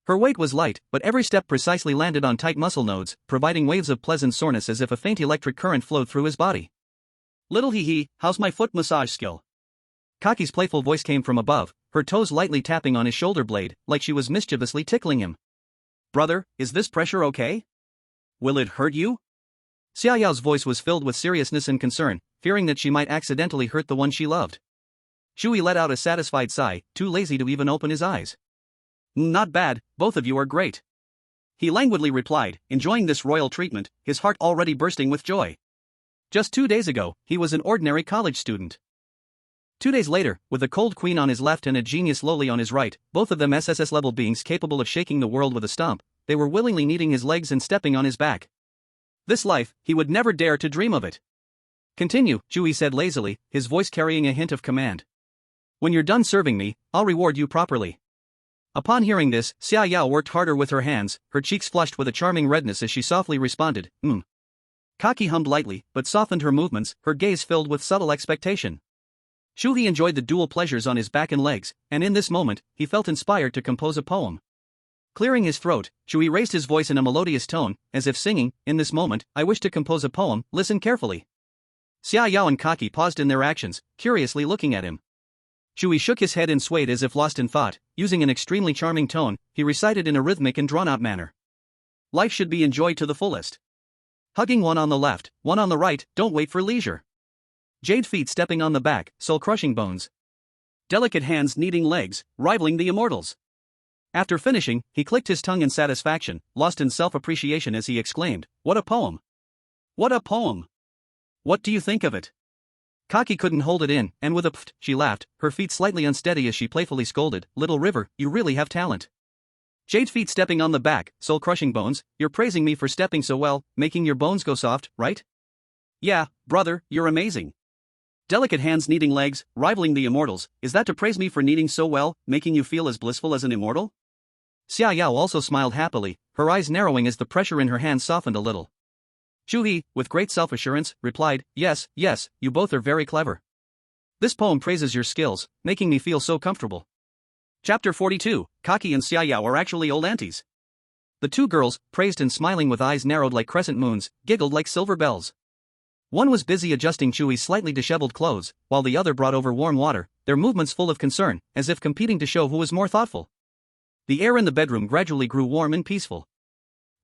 Her weight was light, but every step precisely landed on tight muscle nodes, providing waves of pleasant soreness as if a faint electric current flowed through his body. Little He, how's my foot massage skill? Kaki's playful voice came from above, her toes lightly tapping on his shoulder blade, like she was mischievously tickling him. Brother, is this pressure okay? Will it hurt you? Xia Yao's voice was filled with seriousness and concern, fearing that she might accidentally hurt the one she loved. Chu He let out a satisfied sigh, too lazy to even open his eyes. Not bad, both of you are great. He languidly replied, enjoying this royal treatment, his heart already bursting with joy. Just 2 days ago, he was an ordinary college student. 2 days later, with a cold queen on his left and a genius lowly on his right, both of them SSS-level beings capable of shaking the world with a stomp, they were willingly kneading his legs and stepping on his back. This life, he would never dare to dream of it. Continue, Chu He said lazily, his voice carrying a hint of command. When you're done serving me, I'll reward you properly. Upon hearing this, Xia Yao worked harder with her hands, her cheeks flushed with a charming redness as she softly responded, Kaki hummed lightly, but softened her movements, her gaze filled with subtle expectation. Chu He enjoyed the dual pleasures on his back and legs, and in this moment, he felt inspired to compose a poem. Clearing his throat, Chu He raised his voice in a melodious tone, as if singing, in this moment, I wish to compose a poem, listen carefully. Xia Yao and Kaki paused in their actions, curiously looking at him. Chu He shook his head and swayed as if lost in thought, using an extremely charming tone, he recited in a rhythmic and drawn-out manner. Life should be enjoyed to the fullest. Hugging one on the left, one on the right, don't wait for leisure. Jade feet stepping on the back, soul-crushing bones. Delicate hands kneading legs, rivaling the immortals. After finishing, he clicked his tongue in satisfaction, lost in self-appreciation as he exclaimed, what a poem! What a poem! What do you think of it? Kaki couldn't hold it in, and with a pft, she laughed, her feet slightly unsteady as she playfully scolded, Little River, you really have talent. Jade feet stepping on the back, soul-crushing bones, you're praising me for stepping so well, making your bones go soft, right? Yeah, brother, you're amazing. Delicate hands kneading legs, rivaling the immortals, is that to praise me for kneading so well, making you feel as blissful as an immortal? Xia Yao also smiled happily, her eyes narrowing as the pressure in her hands softened a little. Chu He, with great self-assurance, replied, yes, you both are very clever. This poem praises your skills, making me feel so comfortable. Chapter 42, Kaki and Xia Yao are actually old aunties. The 2 girls, praised and smiling with eyes narrowed like crescent moons, giggled like silver bells. One was busy adjusting Chu He's slightly disheveled clothes, while the other brought over warm water, their movements full of concern, as if competing to show who was more thoughtful. The air in the bedroom gradually grew warm and peaceful.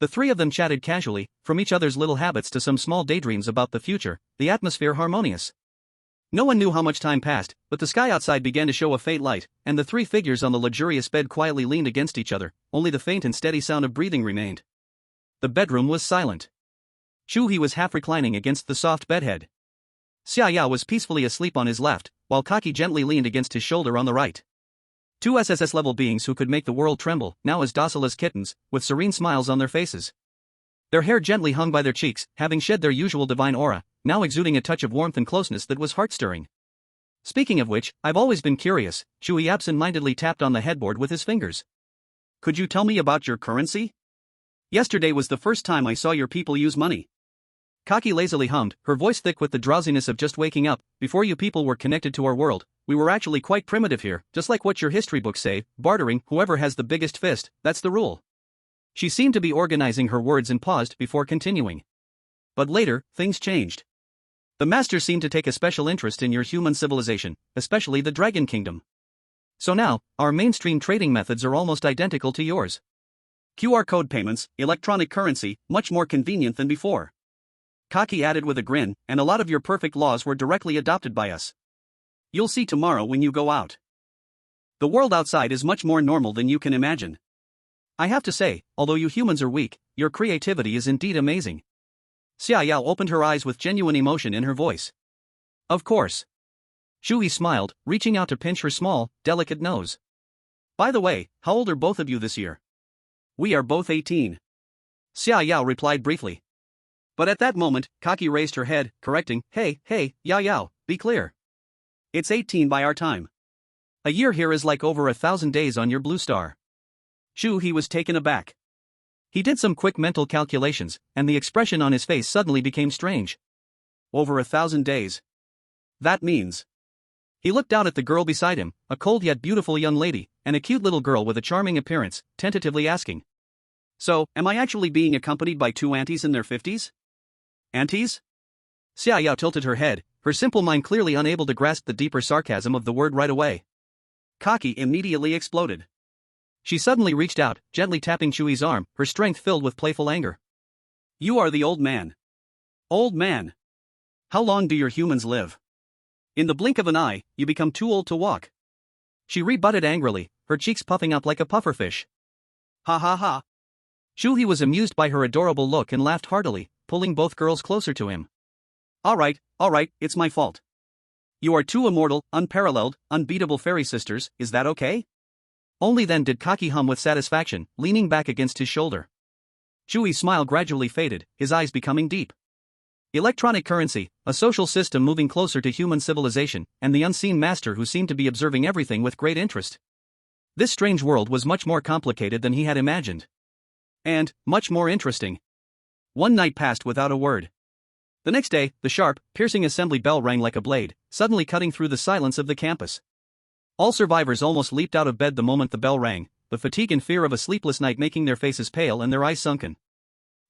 The 3 of them chatted casually, from each other's little habits to some small daydreams about the future, the atmosphere harmonious. No one knew how much time passed, but the sky outside began to show a faint light, and the 3 figures on the luxurious bed quietly leaned against each other, only the faint and steady sound of breathing remained. The bedroom was silent. Chu He was half reclining against the soft bedhead. Xia Yao was peacefully asleep on his left, while Kaki gently leaned against his shoulder on the right. 2 SSS-level beings who could make the world tremble, now as docile as kittens, with serene smiles on their faces. Their hair gently hung by their cheeks, having shed their usual divine aura, now exuding a touch of warmth and closeness that was heart-stirring. Speaking of which, I've always been curious, Chu He absent-mindedly tapped on the headboard with his fingers. Could you tell me about your currency? Yesterday was the first time I saw your people use money. Kaki lazily hummed, her voice thick with the drowsiness of just waking up. Before you people were connected to our world, we were actually quite primitive here, just like what your history books say, bartering, whoever has the biggest fist, that's the rule. She seemed to be organizing her words and paused before continuing. But later, things changed. The master seemed to take a special interest in your human civilization, especially the Dragon Kingdom. So now, our mainstream trading methods are almost identical to yours. QR code payments, electronic currency, much more convenient than before. Kaki added with a grin, and a lot of your perfect laws were directly adopted by us. You'll see tomorrow when you go out. The world outside is much more normal than you can imagine. I have to say, although you humans are weak, your creativity is indeed amazing. Xia Yao opened her eyes with genuine emotion in her voice. Of course. Chu He smiled, reaching out to pinch her small, delicate nose. By the way, how old are both of you this year? We are both 18. Xia Yao replied briefly. But at that moment, Kaki raised her head, correcting, Hey, Yao Yao, be clear. It's 18 by our time. A year here is like over 1,000 days on your blue star. Chu He was taken aback. He did some quick mental calculations, and the expression on his face suddenly became strange. Over 1,000 days. That means. He looked down at the girl beside him, a cold yet beautiful young lady, and a cute little girl with a charming appearance, tentatively asking. So, am I actually being accompanied by two aunties in their 50s? Aunties? Xia Yao tilted her head, her simple mind clearly unable to grasp the deeper sarcasm of the word right away. Kaki immediately exploded. She suddenly reached out, gently tapping Chu He's arm, her strength filled with playful anger. You are the old man. Old man. How long do your humans live? In the blink of an eye, you become too old to walk. She rebutted angrily, her cheeks puffing up like a pufferfish. Ha ha ha. Chu He was amused by her adorable look and laughed heartily, pulling both girls closer to him. Alright, it's my fault. You are two immortal, unparalleled, unbeatable fairy sisters, is that okay? Only then did Kaki hum with satisfaction, leaning back against his shoulder. Chu He's smile gradually faded, his eyes becoming deep. Electronic currency, a social system moving closer to human civilization, and the unseen master who seemed to be observing everything with great interest. This strange world was much more complicated than he had imagined. And, much more interesting. One night passed without a word. The next day, the sharp, piercing assembly bell rang like a blade, suddenly cutting through the silence of the campus. All survivors almost leaped out of bed the moment the bell rang, the fatigue and fear of a sleepless night making their faces pale and their eyes sunken.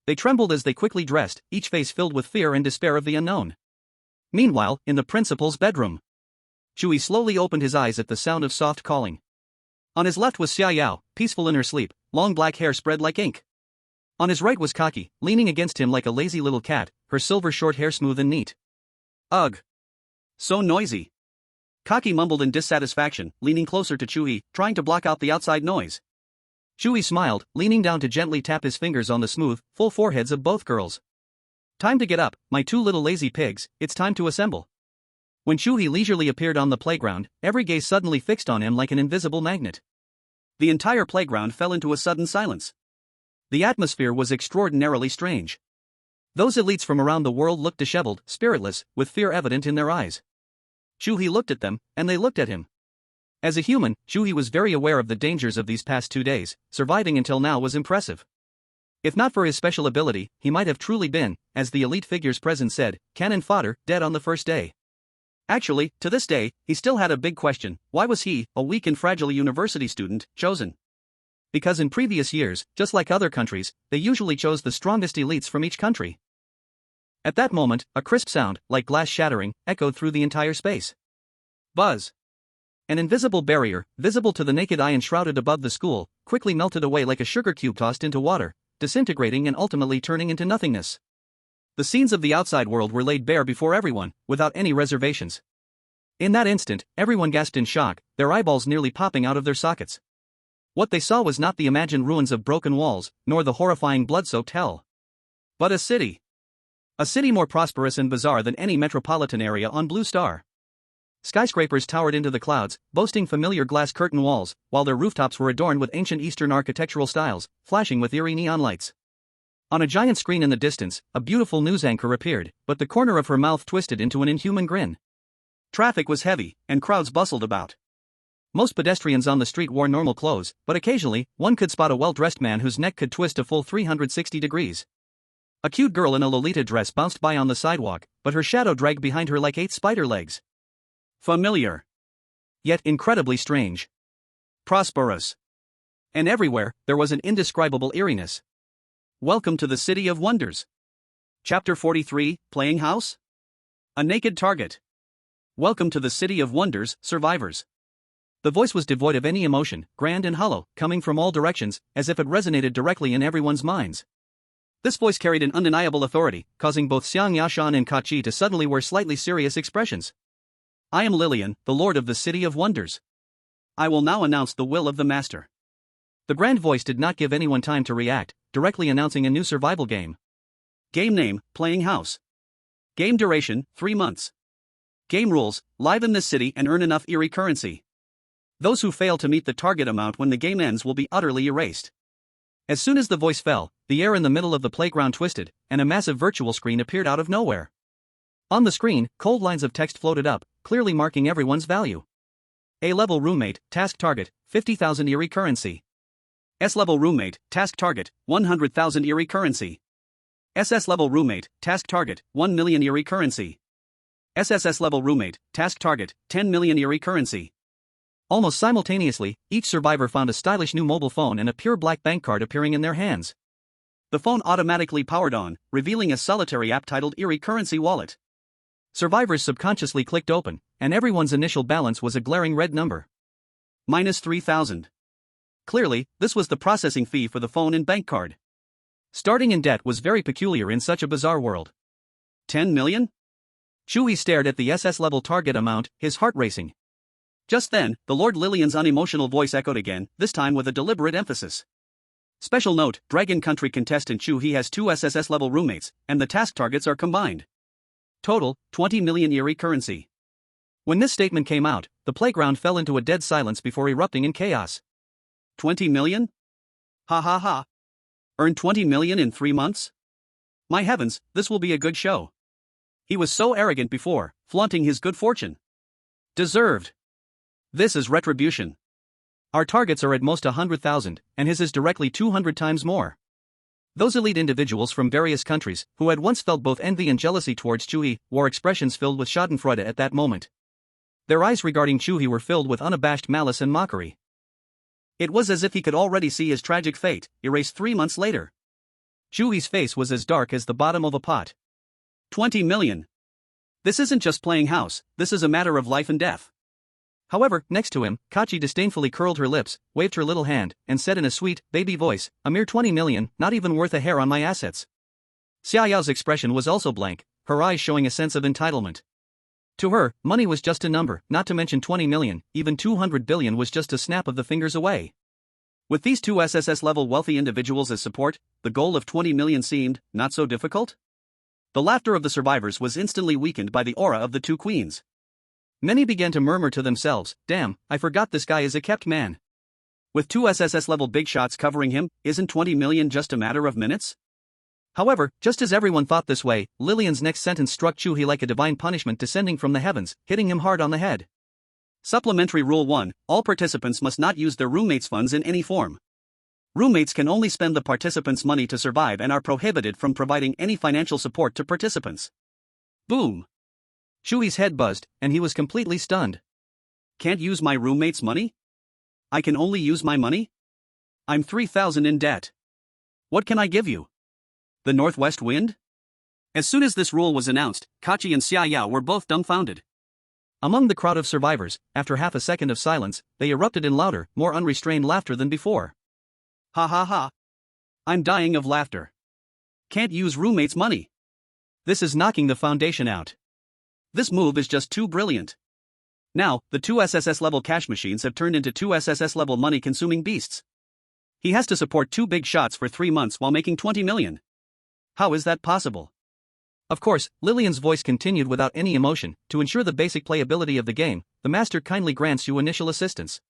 They trembled as they quickly dressed, each face filled with fear and despair of the unknown. Meanwhile, in the principal's bedroom, Chu He slowly opened his eyes at the sound of soft calling. On his left was Xia Yao, peaceful in her sleep, long black hair spread like ink. On his right was Kaki, leaning against him like a lazy little cat, her silver short hair smooth and neat. Ugh. So noisy. Kaki mumbled in dissatisfaction, leaning closer to Chu He, trying to block out the outside noise. Chu He smiled, leaning down to gently tap his fingers on the smooth, full foreheads of both girls. Time to get up, my two little lazy pigs, it's time to assemble. When Chu He leisurely appeared on the playground, every gaze suddenly fixed on him like an invisible magnet. The entire playground fell into a sudden silence. The atmosphere was extraordinarily strange. Those elites from around the world looked disheveled, spiritless, with fear evident in their eyes. Chu He looked at them, and they looked at him. As a human, Chu He was very aware of the dangers of these past 2 days, surviving until now was impressive. If not for his special ability, he might have truly been, as the elite figures present said, cannon fodder, dead on the first day. Actually, to this day, he still had a big question: why was he, a weak and fragile university student, chosen? Because in previous years, just like other countries, they usually chose the strongest elites from each country. At that moment, a crisp sound, like glass shattering, echoed through the entire space. Buzz. An invisible barrier, visible to the naked eye and shrouded above the school, quickly melted away like a sugar cube tossed into water, disintegrating and ultimately turning into nothingness. The scenes of the outside world were laid bare before everyone, without any reservations. In that instant, everyone gasped in shock, their eyeballs nearly popping out of their sockets. What they saw was not the imagined ruins of broken walls, nor the horrifying blood-soaked hell, but a city. A city more prosperous and bizarre than any metropolitan area on Blue Star. Skyscrapers towered into the clouds, boasting familiar glass curtain walls, while their rooftops were adorned with ancient Eastern architectural styles, flashing with eerie neon lights. On a giant screen in the distance, a beautiful news anchor appeared, but the corner of her mouth twisted into an inhuman grin. Traffic was heavy, and crowds bustled about. Most pedestrians on the street wore normal clothes, but occasionally, one could spot a well-dressed man whose neck could twist a full 360 degrees. A cute girl in a Lolita dress bounced by on the sidewalk, but her shadow dragged behind her like 8 spider legs. Familiar. Yet incredibly strange. Prosperous. And everywhere, there was an indescribable eeriness. Welcome to the City of Wonders. Chapter 43, Playing House? A naked target. Welcome to the City of Wonders, survivors. The voice was devoid of any emotion, grand and hollow, coming from all directions, as if it resonated directly in everyone's minds. This voice carried an undeniable authority, causing both Xiang Yashan and Kachi to suddenly wear slightly serious expressions. I am Lilian, the Lord of the City of Wonders. I will now announce the will of the Master. The grand voice did not give anyone time to react, directly announcing a new survival game. Game name, Playing House. Game duration, 3 months. Game rules, live in this city and earn enough Eerie currency. Those who fail to meet the target amount when the game ends will be utterly erased. As soon as the voice fell, the air in the middle of the playground twisted, and a massive virtual screen appeared out of nowhere. On the screen, cold lines of text floated up, clearly marking everyone's value. A-level roommate, task target, 50,000 Eerie currency. S-level roommate, task target, 100,000 Eerie currency. SS-level roommate, task target, 1 million Eerie currency. SSS-level roommate, task target, 10 million Eerie currency. Almost simultaneously, each survivor found a stylish new mobile phone and a pure black bank card appearing in their hands. The phone automatically powered on, revealing a solitary app titled Eerie Currency Wallet. Survivors subconsciously clicked open, and everyone's initial balance was a glaring red number. -3,000. Clearly, this was the processing fee for the phone and bank card. Starting in debt was very peculiar in such a bizarre world. 10 million? Chu He stared at the SS-level target amount, his heart racing. Just then, the Lord Lilian's unemotional voice echoed again, this time with a deliberate emphasis. Special note, Dragon Country contestant Chu He has 2 SSS-level roommates, and the task targets are combined. Total, 20 million Eerie currency. When this statement came out, the playground fell into a dead silence before erupting in chaos. 20 million? Ha ha ha. Earn 20 million in 3 months? My heavens, this will be a good show. He was so arrogant before, flaunting his good fortune. Deserved. This is retribution. Our targets are at most 100,000, and his is directly 200 times more. Those elite individuals from various countries, who had once felt both envy and jealousy towards Chu He, wore expressions filled with schadenfreude at that moment. Their eyes regarding Chu He were filled with unabashed malice and mockery. It was as if he could already see his tragic fate, erased 3 months later. Chu He's face was as dark as the bottom of a pot. 20 million. This isn't just playing house, this is a matter of life and death. However, next to him, Kachi disdainfully curled her lips, waved her little hand, and said in a sweet, baby voice, a mere 20 million, not even worth a hair on my assets. Xia Yao's expression was also blank, her eyes showing a sense of entitlement. To her, money was just a number, not to mention 20 million, even 200 billion was just a snap of the fingers away. With these 2 SSS-level wealthy individuals as support, the goal of 20 million seemed not so difficult. The laughter of the survivors was instantly weakened by the aura of the 2 queens. Many began to murmur to themselves, damn, I forgot this guy is a kept man. With 2 SSS-level big shots covering him, isn't 20 million just a matter of minutes? However, just as everyone thought this way, Lilian's next sentence struck Chu He like a divine punishment descending from the heavens, hitting him hard on the head. Supplementary Rule 1, all participants must not use their roommates' funds in any form. Roommates can only spend the participants' money to survive and are prohibited from providing any financial support to participants. Boom! Chu He's head buzzed, and he was completely stunned. Can't use my roommate's money? I can only use my money? I'm 3,000 in debt. What can I give you? The northwest wind? As soon as this rule was announced, Kachi and Xia Yao were both dumbfounded. Among the crowd of survivors, after half a second of silence, they erupted in louder, more unrestrained laughter than before. Ha ha ha. I'm dying of laughter. Can't use roommates' money. This is knocking the foundation out. This move is just too brilliant. Now, the 2 SSS-level cash machines have turned into 2 SSS-level money-consuming beasts. He has to support 2 big shots for 3 months while making 20 million. How is that possible? Of course, Lilian's voice continued without any emotion. To ensure the basic playability of the game, the master kindly grants you initial assistance.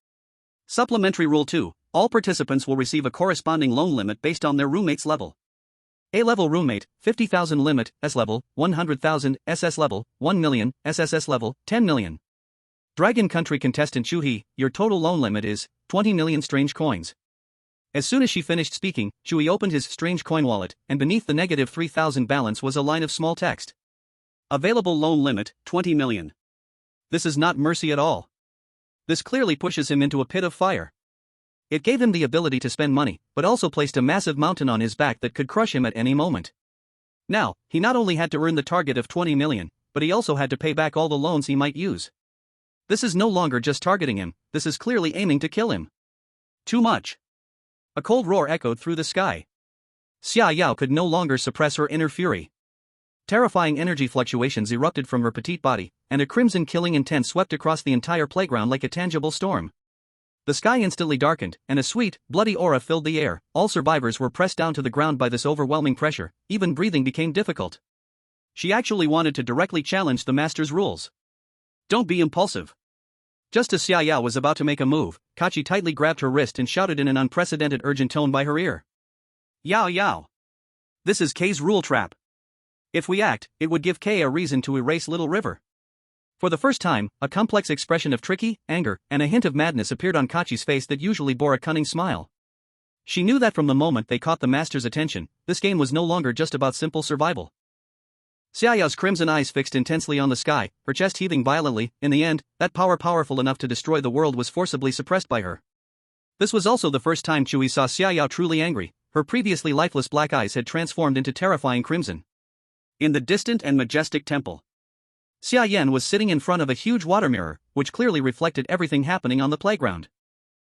Supplementary Rule 2, all participants will receive a corresponding loan limit based on their roommate's level. A-level roommate, 50,000 limit, S-level, 100,000, SS-level, 1 million, SSS-level, 10 million. Dragon Country contestant Chu He, your total loan limit is 20 million strange coins. As soon as she finished speaking, Chu He opened his strange coin wallet, and beneath the negative 3,000 balance was a line of small text. Available loan limit, 20 million. This is not mercy at all. This clearly pushes him into a pit of fire. It gave him the ability to spend money, but also placed a massive mountain on his back that could crush him at any moment. Now, he not only had to earn the target of 20 million, but he also had to pay back all the loans he might use. This is no longer just targeting him, this is clearly aiming to kill him. Too much. A cold roar echoed through the sky. Xia Yao could no longer suppress her inner fury. Terrifying energy fluctuations erupted from her petite body, and a crimson killing intent swept across the entire playground like a tangible storm. The sky instantly darkened, and a sweet, bloody aura filled the air. All survivors were pressed down to the ground by this overwhelming pressure, even breathing became difficult. She actually wanted to directly challenge the master's rules. Don't be impulsive. Just as Xia Yao was about to make a move, Kachi tightly grabbed her wrist and shouted in an unprecedented urgent tone by her ear. Yao Yao. This is K's rule trap. If we act, it would give K a reason to erase Little River. For the first time, a complex expression of tricky, anger, and a hint of madness appeared on Kachi's face that usually bore a cunning smile. She knew that from the moment they caught the master's attention, this game was no longer just about simple survival. Xia Yao's crimson eyes fixed intensely on the sky, her chest heaving violently. In the end, that power powerful enough to destroy the world was forcibly suppressed by her. This was also the first time Chu He saw Xia Yao truly angry. Her previously lifeless black eyes had transformed into terrifying crimson. In the distant and majestic temple, Xia Yan was sitting in front of a huge water mirror, which clearly reflected everything happening on the playground.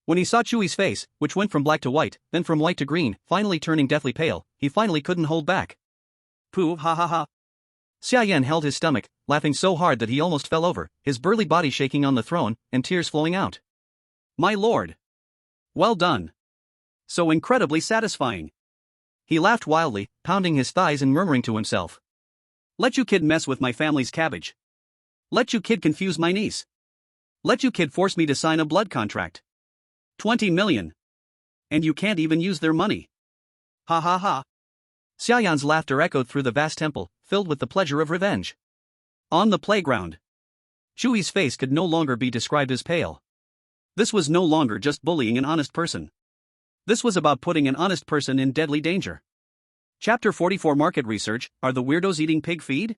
When he saw Chu He's face, which went from black to white, then from white to green, finally turning deathly pale, he finally couldn't hold back. Pooh, ha ha ha. Xia Yan held his stomach, laughing so hard that he almost fell over, his burly body shaking on the throne, and tears flowing out. My lord! Well done! So incredibly satisfying! He laughed wildly, pounding his thighs and murmuring to himself. Let you kid mess with my family's cabbage. Let you kid confuse my niece. Let you kid force me to sign a blood contract. 20 million. And you can't even use their money. Ha ha ha. Xia Yan's laughter echoed through the vast temple, filled with the pleasure of revenge. On the playground, Chu He's face could no longer be described as pale. This was no longer just bullying an honest person. This was about putting an honest person in deadly danger. Chapter 44 Market Research. Are the weirdos eating pig feed?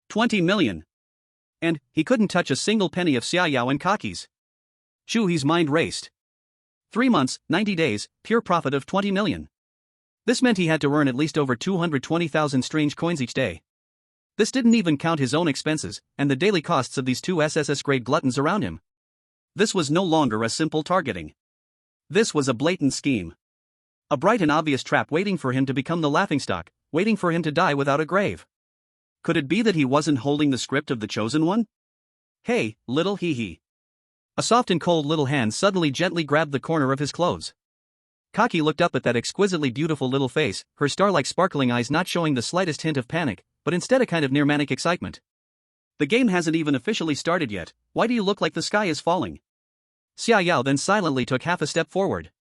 20 million. And he couldn't touch a single penny of Xia Yao and Kaki's. Chu He's mind raced. 3 months, 90 days, pure profit of 20 million. This meant he had to earn at least over 220,000 strange coins each day. This didn't even count his own expenses, and the daily costs of these two SSS-grade gluttons around him. This was no longer a simple targeting. This was a blatant scheme. A bright and obvious trap waiting for him to become the laughingstock, waiting for him to die without a grave. Could it be that he wasn't holding the script of the chosen one? Hey, little He. A soft and cold little hand suddenly gently grabbed the corner of his clothes. Kaki looked up at that exquisitely beautiful little face, her star-like sparkling eyes not showing the slightest hint of panic, but instead a kind of near-manic excitement. The game hasn't even officially started yet. Why do you look like the sky is falling? Xia Yao then silently took half a step forward.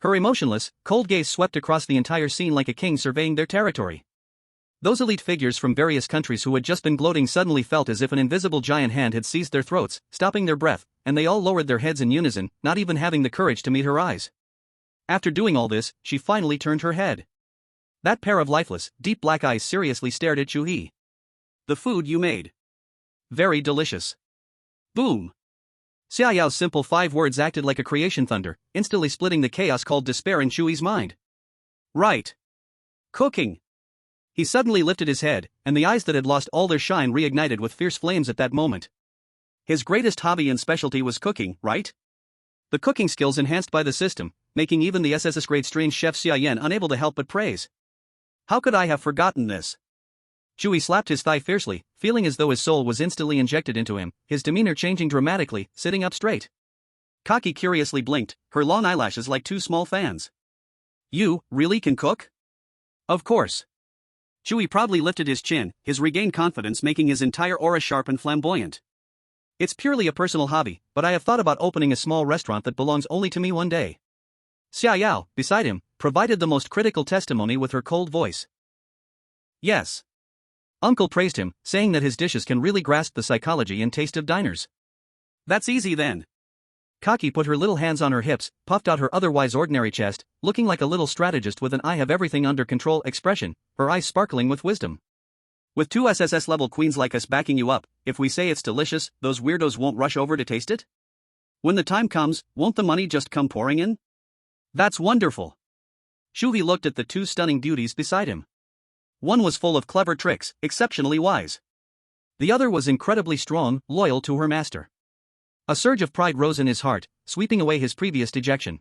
Her emotionless, cold gaze swept across the entire scene like a king surveying their territory. Those elite figures from various countries who had just been gloating suddenly felt as if an invisible giant hand had seized their throats, stopping their breath, and they all lowered their heads in unison, not even having the courage to meet her eyes. After doing all this, she finally turned her head. That pair of lifeless, deep black eyes seriously stared at Chu He. The food you made. Very delicious. Boom. Xia Yao's simple 5 words acted like a creation thunder, instantly splitting the chaos called despair in Chu He's mind. Right. Cooking. He suddenly lifted his head, and the eyes that had lost all their shine reignited with fierce flames at that moment. His greatest hobby and specialty was cooking, right? The cooking skills enhanced by the system, making even the SSS-grade strange chef Xia Yan unable to help but praise. How could I have forgotten this? Chu He slapped his thigh fiercely, feeling as though his soul was instantly injected into him, his demeanor changing dramatically, sitting up straight. Kaki curiously blinked, her long eyelashes like 2 small fans. You really can cook? Of course. Chu He proudly lifted his chin, his regained confidence making his entire aura sharp and flamboyant. It's purely a personal hobby, but I have thought about opening a small restaurant that belongs only to me one day. Xia Yao, beside him, provided the most critical testimony with her cold voice. Yes. Uncle praised him, saying that his dishes can really grasp the psychology and taste of diners. That's easy then. Kaki put her little hands on her hips, puffed out her otherwise ordinary chest, looking like a little strategist with an I have everything under control expression, her eyes sparkling with wisdom. With 2 SSS-level queens like us backing you up, if we say it's delicious, those weirdos won't rush over to taste it? When the time comes, won't the money just come pouring in? That's wonderful. Chu He looked at the 2 stunning beauties beside him. One was full of clever tricks, exceptionally wise. The other was incredibly strong, loyal to her master. A surge of pride rose in his heart, sweeping away his previous dejection.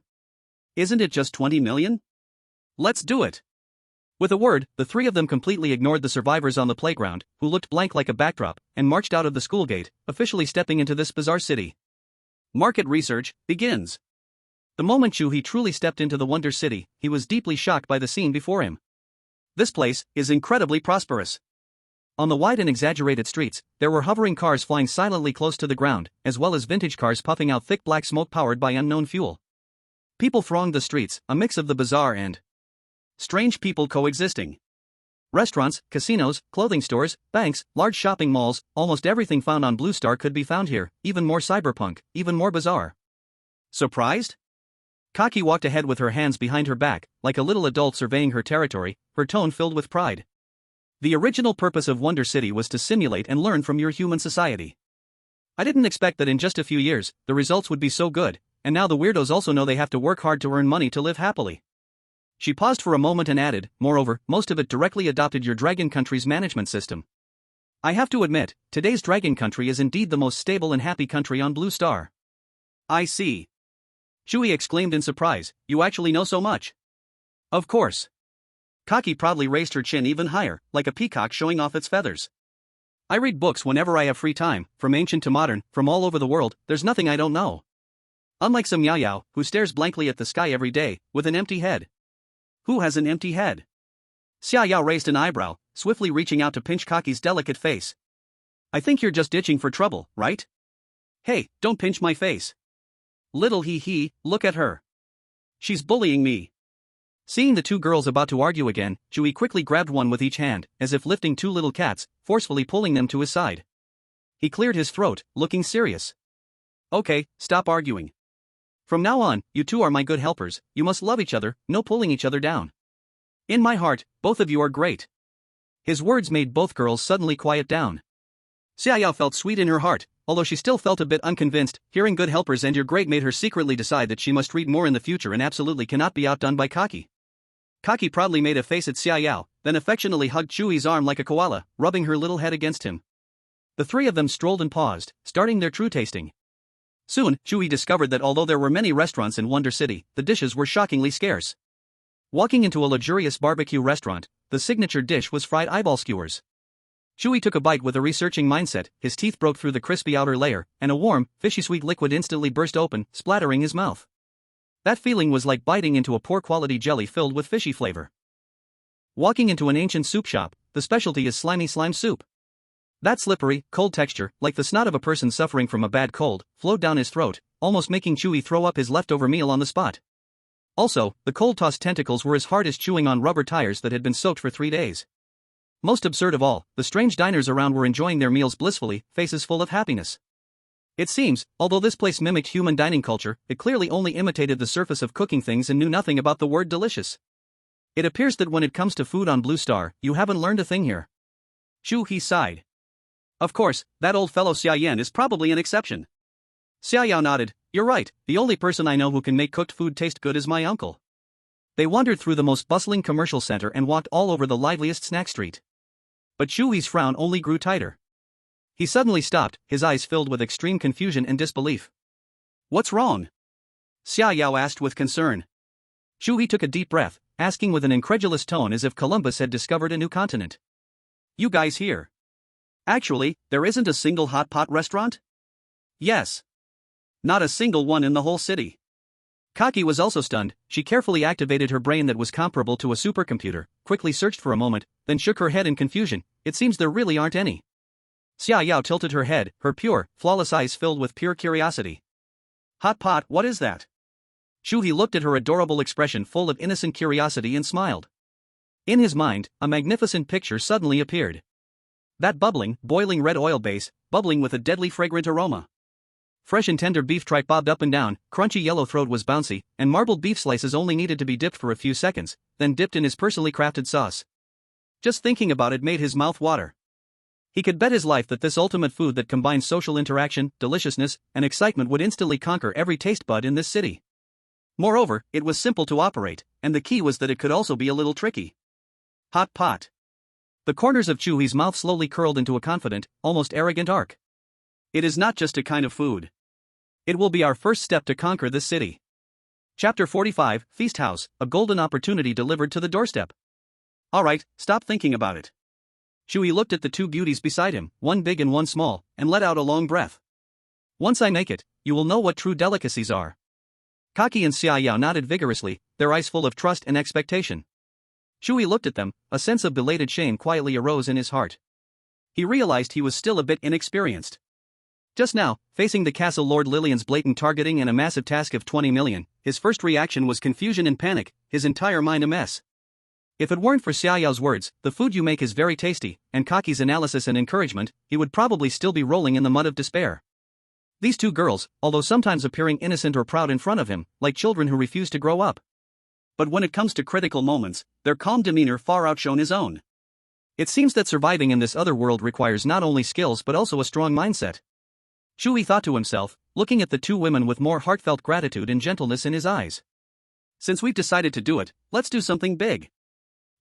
Isn't it just 20 million? Let's do it. With a word, the three of them completely ignored the survivors on the playground, who looked blank like a backdrop, and marched out of the school gate, officially stepping into this bizarre city. Market research begins. The moment Chu He truly stepped into the Wonder City, he was deeply shocked by the scene before him. This place is incredibly prosperous. On the wide and exaggerated streets, there were hovering cars flying silently close to the ground, as well as vintage cars puffing out thick black smoke powered by unknown fuel. People thronged the streets, a mix of the bizarre and strange people coexisting. Restaurants, casinos, clothing stores, banks, large shopping malls, almost everything found on Blue Star could be found here, even more cyberpunk, even more bizarre. Surprised? Kaki walked ahead with her hands behind her back, like a little adult surveying her territory, her tone filled with pride. The original purpose of Wonder City was to simulate and learn from your human society. I didn't expect that in just a few years, the results would be so good, and now the weirdos also know they have to work hard to earn money to live happily. She paused for a moment and added, moreover, most of it directly adopted your Dragon Country's management system. I have to admit, today's Dragon Country is indeed the most stable and happy country on Blue Star. I see. Chu He exclaimed in surprise, you actually know so much. Of course. Kaki proudly raised her chin even higher, like a peacock showing off its feathers. I read books whenever I have free time, from ancient to modern, from all over the world, there's nothing I don't know. Unlike some Yao Yao, who stares blankly at the sky every day, with an empty head. Who has an empty head? Xia Yao raised an eyebrow, swiftly reaching out to pinch Kaki's delicate face. I think you're just itching for trouble, right? Hey, don't pinch my face. Little He, look at her. She's bullying me. Seeing the two girls about to argue again, Chu He quickly grabbed one with each hand, as if lifting two little cats, forcefully pulling them to his side. He cleared his throat, looking serious. Okay, stop arguing. From now on, you two are my good helpers, you must love each other, no pulling each other down. In my heart, both of you are great. His words made both girls suddenly quiet down. Xia Yao felt sweet in her heart, although she still felt a bit unconvinced. Hearing good helpers and you're great made her secretly decide that she must read more in the future and absolutely cannot be outdone by Kaki. Kaki proudly made a face at Xia Yao, then affectionately hugged Chu He's arm like a koala, rubbing her little head against him. The three of them strolled and paused, starting their true tasting. Soon, Chu He discovered that although there were many restaurants in Wonder City, the dishes were shockingly scarce. Walking into a luxurious barbecue restaurant, the signature dish was fried eyeball skewers. Chu He took a bite with a researching mindset, his teeth broke through the crispy outer layer, and a warm, fishy-sweet liquid instantly burst open, splattering his mouth. That feeling was like biting into a poor-quality jelly filled with fishy flavor. Walking into an ancient soup shop, the specialty is slimy slime soup. That slippery, cold texture, like the snot of a person suffering from a bad cold, flowed down his throat, almost making Chu He throw up his leftover meal on the spot. Also, the cold-tossed tentacles were as hard as chewing on rubber tires that had been soaked for 3 days. Most absurd of all, the strange diners around were enjoying their meals blissfully, faces full of happiness. It seems, although this place mimicked human dining culture, it clearly only imitated the surface of cooking things and knew nothing about the word delicious. It appears that when it comes to food on Blue Star, you haven't learned a thing here. Chu He sighed. Of course, that old fellow Xia Yan is probably an exception. Xia Yao nodded, you're right, the only person I know who can make cooked food taste good is my uncle. They wandered through the most bustling commercial center and walked all over the liveliest snack street. But Chu He's frown only grew tighter. He suddenly stopped, his eyes filled with extreme confusion and disbelief. What's wrong? Xia Yao asked with concern. Chu He took a deep breath, asking with an incredulous tone as if Columbus had discovered a new continent. You guys here? Actually, there isn't a single hot pot restaurant? Yes. Not a single one in the whole city. Kaki was also stunned. She carefully activated her brain that was comparable to a supercomputer, quickly searched for a moment, then shook her head in confusion. It seems there really aren't any. Xia Yao tilted her head, her pure, flawless eyes filled with pure curiosity. Hot pot, what is that? Chu He looked at her adorable expression full of innocent curiosity and smiled. In his mind, a magnificent picture suddenly appeared. That bubbling, boiling red oil base, bubbling with a deadly fragrant aroma. Fresh and tender beef tripe bobbed up and down, crunchy yellow throat was bouncy, and marbled beef slices only needed to be dipped for a few seconds, then dipped in his personally crafted sauce. Just thinking about it made his mouth water. He could bet his life that this ultimate food that combines social interaction, deliciousness, and excitement would instantly conquer every taste bud in this city. Moreover, it was simple to operate, and the key was that it could also be a little tricky. Hot pot. The corners of Chu He's mouth slowly curled into a confident, almost arrogant arc. It is not just a kind of food. It will be our first step to conquer this city. Chapter 45, Feast House, a golden opportunity delivered to the doorstep. Alright, stop thinking about it. Chu He looked at the two beauties beside him, one big and one small, and let out a long breath. Once I make it, you will know what true delicacies are. Kaki and Xiaoyao nodded vigorously, their eyes full of trust and expectation. Chu He looked at them, a sense of belated shame quietly arose in his heart. He realized he was still a bit inexperienced. Just now, facing the castle Lord Lillian's blatant targeting and a massive task of 20 million, his first reaction was confusion and panic, his entire mind a mess. If it weren't for Xiaoyao's words, "The food you make is very tasty," and Kaki's analysis and encouragement, he would probably still be rolling in the mud of despair. These two girls, although sometimes appearing innocent or proud in front of him, like children who refuse to grow up. But when it comes to critical moments, their calm demeanor far outshone his own. It seems that surviving in this other world requires not only skills but also a strong mindset. Chu He thought to himself, looking at the two women with more heartfelt gratitude and gentleness in his eyes. Since we've decided to do it, let's do something big.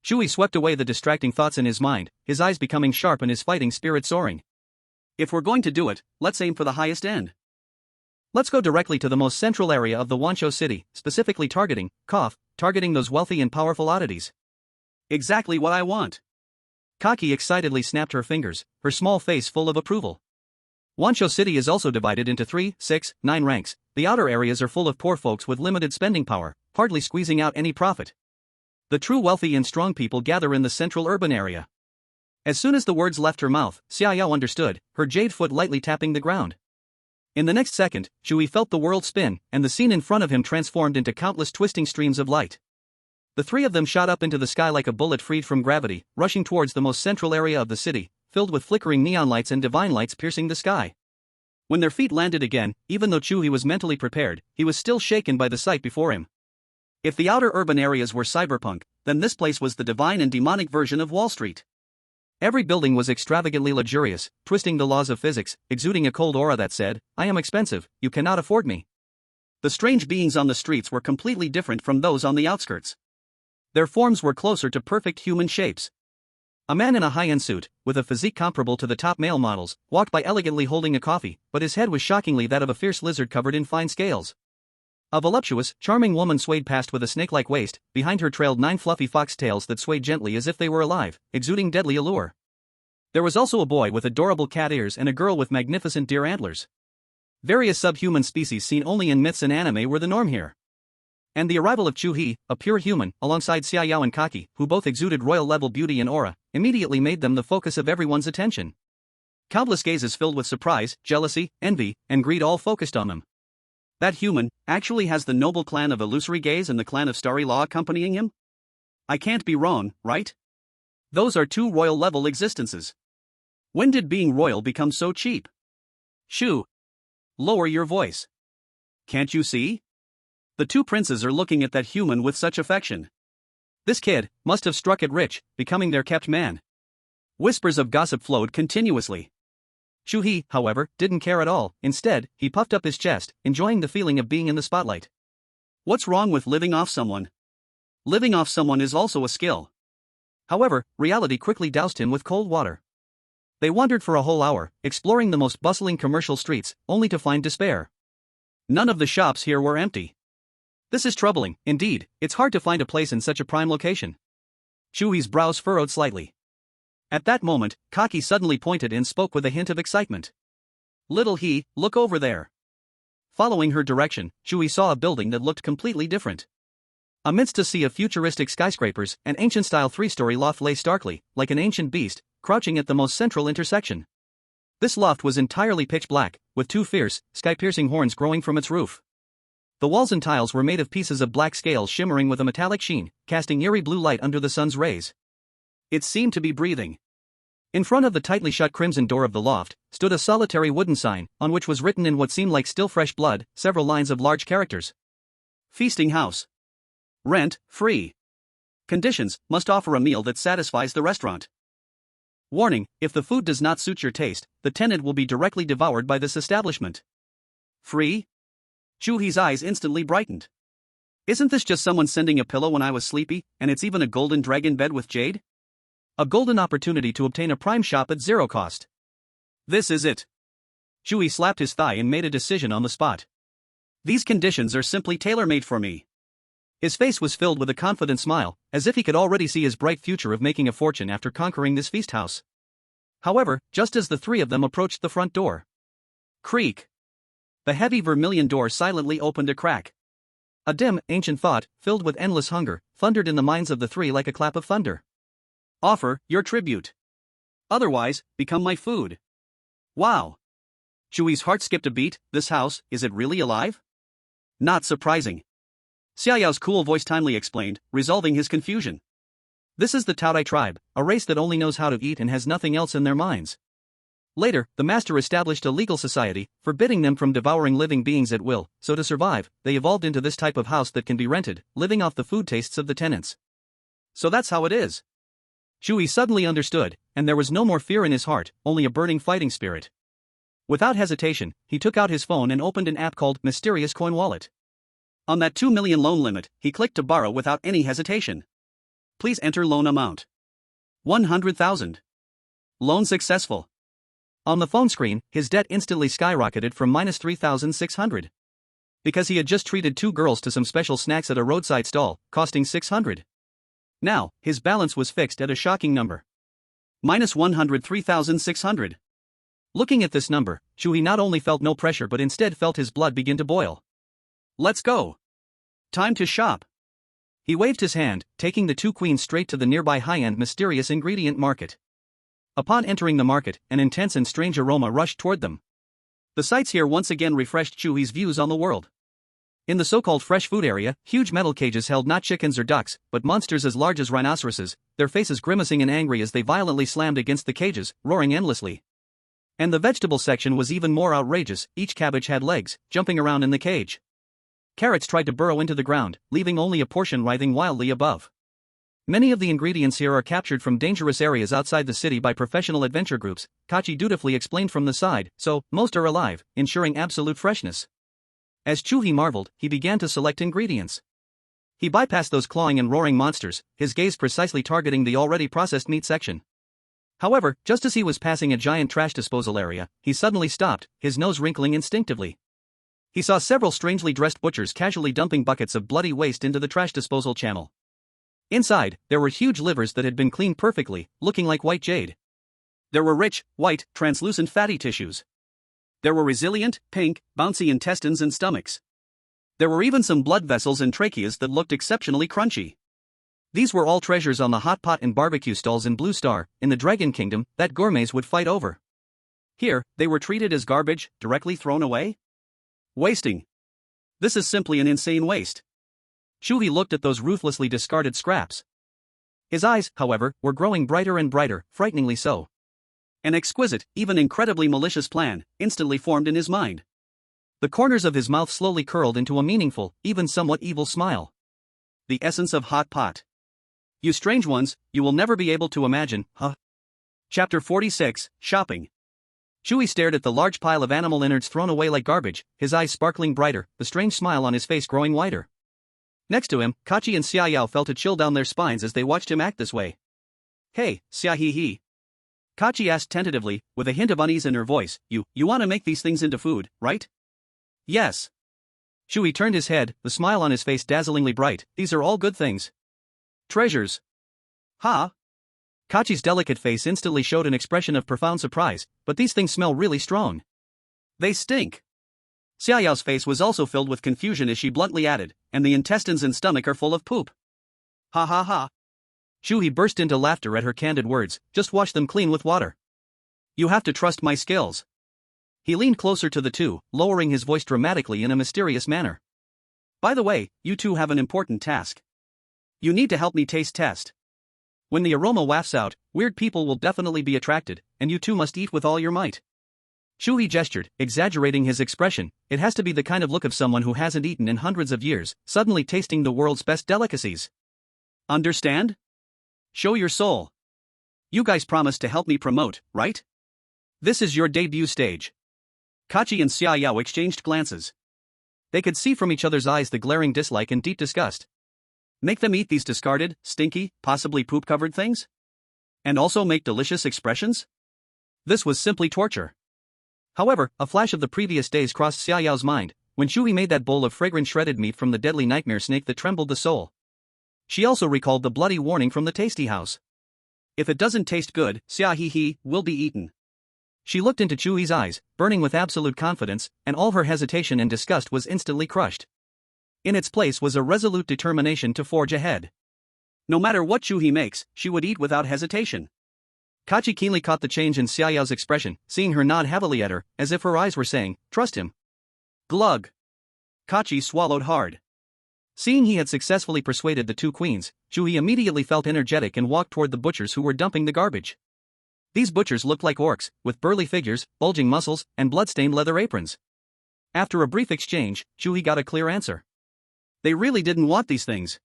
Chu He swept away the distracting thoughts in his mind, his eyes becoming sharp and his fighting spirit soaring. If we're going to do it, let's aim for the highest end. Let's go directly to the most central area of the Wanshou city, specifically targeting those wealthy and powerful oddities. Exactly what I want. Kaki excitedly snapped her fingers, her small face full of approval. Wanshou city is also divided into 3, 6, 9 ranks. The outer areas are full of poor folks with limited spending power, hardly squeezing out any profit. The true wealthy and strong people gather in the central urban area. As soon as the words left her mouth, Xiaoyao understood, her jade foot lightly tapping the ground. In the next second, Chu He felt the world spin, and the scene in front of him transformed into countless twisting streams of light. The three of them shot up into the sky like a bullet freed from gravity, rushing towards the most central area of the city, filled with flickering neon lights and divine lights piercing the sky. When their feet landed again, even though Chu He was mentally prepared, he was still shaken by the sight before him. If the outer urban areas were cyberpunk, then this place was the divine and demonic version of Wall Street. Every building was extravagantly luxurious, twisting the laws of physics, exuding a cold aura that said, "I am expensive, you cannot afford me." The strange beings on the streets were completely different from those on the outskirts. Their forms were closer to perfect human shapes. A man in a high-end suit, with a physique comparable to the top male models, walked by elegantly holding a coffee, but his head was shockingly that of a fierce lizard covered in fine scales. A voluptuous, charming woman swayed past with a snake-like waist, behind her trailed 9 fluffy foxtails that swayed gently as if they were alive, exuding deadly allure. There was also a boy with adorable cat ears and a girl with magnificent deer antlers. Various subhuman species seen only in myths and anime were the norm here. And the arrival of Chu He, a pure human, alongside Xiaoyao and Kaki, who both exuded royal-level beauty and aura, immediately made them the focus of everyone's attention. Countless gazes filled with surprise, jealousy, envy, and greed all focused on them. That human actually has the noble clan of Illusory Gaze and the clan of Starry Law accompanying him? I can't be wrong, right? Those are two royal-level existences. When did being royal become so cheap? Shoo! Lower your voice. Can't you see? The two princes are looking at that human with such affection. This kid must have struck it rich, becoming their kept man. Whispers of gossip flowed continuously. Chu He, however, didn't care at all. Instead, he puffed up his chest, enjoying the feeling of being in the spotlight. What's wrong with living off someone? Living off someone is also a skill. However, reality quickly doused him with cold water. They wandered for a whole hour, exploring the most bustling commercial streets, only to find despair. None of the shops here were empty. This is troubling, indeed. It's hard to find a place in such a prime location. Chu He's brows furrowed slightly. At that moment, Kaki suddenly pointed and spoke with a hint of excitement. "Little He, look over there." Following her direction, Chu He saw a building that looked completely different. Amidst a sea of futuristic skyscrapers, an ancient-style 3-story loft lay starkly, like an ancient beast, crouching at the most central intersection. This loft was entirely pitch black, with 2 fierce, sky-piercing horns growing from its roof. The walls and tiles were made of pieces of black scales shimmering with a metallic sheen, casting eerie blue light under the sun's rays. It seemed to be breathing. In front of the tightly shut crimson door of the loft, stood a solitary wooden sign, on which was written in what seemed like still fresh blood, several lines of large characters. Feasting house. Rent, free. Conditions, must offer a meal that satisfies the restaurant. Warning, if the food does not suit your taste, the tenant will be directly devoured by this establishment. Free? Chu He's eyes instantly brightened. Isn't this just someone sending a pillow when I was sleepy, and it's even a golden dragon bed with jade? A golden opportunity to obtain a prime shop at 0 cost. This is it. Chu He slapped his thigh and made a decision on the spot. These conditions are simply tailor-made for me. His face was filled with a confident smile, as if he could already see his bright future of making a fortune after conquering this feast house. However, just as the three of them approached the front door, creak! The heavy vermilion door silently opened a crack. A dim, ancient thought, filled with endless hunger, thundered in the minds of the three like a clap of thunder. Offer your tribute. Otherwise, become my food. Wow! Chu He's heart skipped a beat. This house, is it really alive? Not surprising. Xiaoyao's cool voice timely explained, resolving his confusion. This is the Taodai tribe, a race that only knows how to eat and has nothing else in their minds. Later, the master established a legal society, forbidding them from devouring living beings at will, so to survive, they evolved into this type of house that can be rented, living off the food tastes of the tenants. So that's how it is. Chu He suddenly understood, and there was no more fear in his heart, only a burning fighting spirit. Without hesitation, he took out his phone and opened an app called Mysterious Coin Wallet. On that 2 million loan limit, he clicked to borrow without any hesitation. Please enter loan amount. 100,000. Loan successful. On the phone screen, his debt instantly skyrocketed from -3,600. Because he had just treated 2 girls to some special snacks at a roadside stall, costing 600. Now, his balance was fixed at a shocking number. -103,600. Looking at this number, Chu He not only felt no pressure but instead felt his blood begin to boil. Let's go. Time to shop. He waved his hand, taking the 2 queens straight to the nearby high-end mysterious ingredient market. Upon entering the market, an intense and strange aroma rushed toward them. The sights here once again refreshed Chu He's views on the world. In the so-called fresh food area, huge metal cages held not chickens or ducks, but monsters as large as rhinoceroses, their faces grimacing and angry as they violently slammed against the cages, roaring endlessly. And the vegetable section was even more outrageous. Each cabbage had legs, jumping around in the cage. Carrots tried to burrow into the ground, leaving only a portion writhing wildly above. Many of the ingredients here are captured from dangerous areas outside the city by professional adventure groups, Kachi dutifully explained from the side, so, most are alive, ensuring absolute freshness. As Chu He marveled, he began to select ingredients. He bypassed those clawing and roaring monsters, his gaze precisely targeting the already processed meat section. However, just as he was passing a giant trash disposal area, he suddenly stopped, his nose wrinkling instinctively. He saw several strangely dressed butchers casually dumping buckets of bloody waste into the trash disposal channel. Inside, there were huge livers that had been cleaned perfectly, looking like white jade. There were rich, white, translucent fatty tissues. There were resilient, pink, bouncy intestines and stomachs. There were even some blood vessels and tracheas that looked exceptionally crunchy. These were all treasures on the hot pot and barbecue stalls in Blue Star, in the Dragon Kingdom, that gourmets would fight over. Here, they were treated as garbage, directly thrown away? Wasting. This is simply an insane waste. Chu He looked at those ruthlessly discarded scraps. His eyes, however, were growing brighter and brighter, frighteningly so. An exquisite, even incredibly malicious plan, instantly formed in his mind. The corners of his mouth slowly curled into a meaningful, even somewhat evil smile. The essence of hot pot. You strange ones, you will never be able to imagine, huh? Chapter 46, Shopping. Chu He stared at the large pile of animal innards thrown away like garbage, his eyes sparkling brighter, the strange smile on his face growing wider. Next to him, Kachi and Xiaoyao felt a chill down their spines as they watched him act this way. Hey, Xia He. Kachi asked tentatively, with a hint of unease in her voice, you want to make these things into food, right? Yes. Chu He turned his head, the smile on his face dazzlingly bright. These are all good things. Treasures. Huh? Kachi's delicate face instantly showed an expression of profound surprise, but these things smell really strong. They stink. Xiaoyao's face was also filled with confusion as she bluntly added, and the intestines and stomach are full of poop. Ha ha ha. Chu He burst into laughter at her candid words. Just wash them clean with water. You have to trust my skills. He leaned closer to the two, lowering his voice dramatically in a mysterious manner. By the way, you two have an important task. You need to help me taste test. When the aroma wafts out, weird people will definitely be attracted, and you two must eat with all your might. Chu He gestured, exaggerating his expression. It has to be the kind of look of someone who hasn't eaten in hundreds of years, suddenly tasting the world's best delicacies. Understand? Show your soul. You guys promised to help me promote, right? This is your debut stage. Kachi and Xiaoyao exchanged glances. They could see from each other's eyes the glaring dislike and deep disgust. Make them eat these discarded, stinky, possibly poop-covered things? And also make delicious expressions? This was simply torture. However, a flash of the previous days crossed Xiaoyao's mind, when Chu He made that bowl of fragrant shredded meat from the deadly nightmare snake that trembled the soul. She also recalled the bloody warning from the tasty house. If it doesn't taste good, Chu He will be eaten. She looked into Chu He's eyes, burning with absolute confidence, and all her hesitation and disgust was instantly crushed. In its place was a resolute determination to forge ahead. No matter what Chu He makes, she would eat without hesitation. Kachi keenly caught the change in Xiaoyao's expression, seeing her nod heavily at her, as if her eyes were saying, "Trust him." Glug. Kachi swallowed hard. Seeing he had successfully persuaded the two queens, Chu He immediately felt energetic and walked toward the butchers who were dumping the garbage. These butchers looked like orcs, with burly figures, bulging muscles, and blood-stained leather aprons. After a brief exchange, Chu He got a clear answer. They really didn't want these things.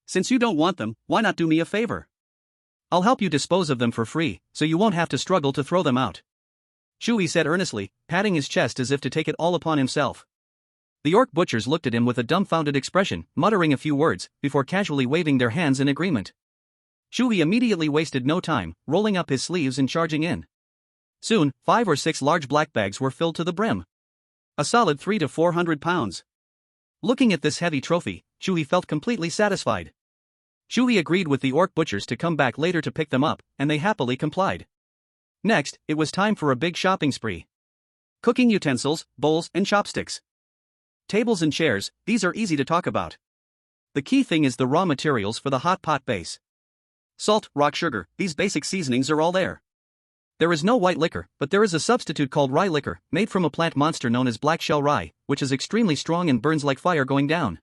Since you don't want them, why not do me a favor? I'll help you dispose of them for free, so you won't have to struggle to throw them out. Chu He said earnestly, patting his chest as if to take it all upon himself. The orc butchers looked at him with a dumbfounded expression, muttering a few words, before casually waving their hands in agreement. Chu He immediately wasted no time, rolling up his sleeves and charging in. Soon, 5 or 6 large black bags were filled to the brim. A solid 300 to 400 pounds. Looking at this heavy trophy, Chu He felt completely satisfied. Chu He agreed with the orc butchers to come back later to pick them up, and they happily complied. Next, it was time for a big shopping spree. Cooking utensils, bowls, and chopsticks. Tables and chairs, these are easy to talk about. The key thing is the raw materials for the hot pot base. Salt, rock sugar, these basic seasonings are all there. There is no white liquor, but there is a substitute called rye liquor, made from a plant monster known as black shell rye, which is extremely strong and burns like fire going down.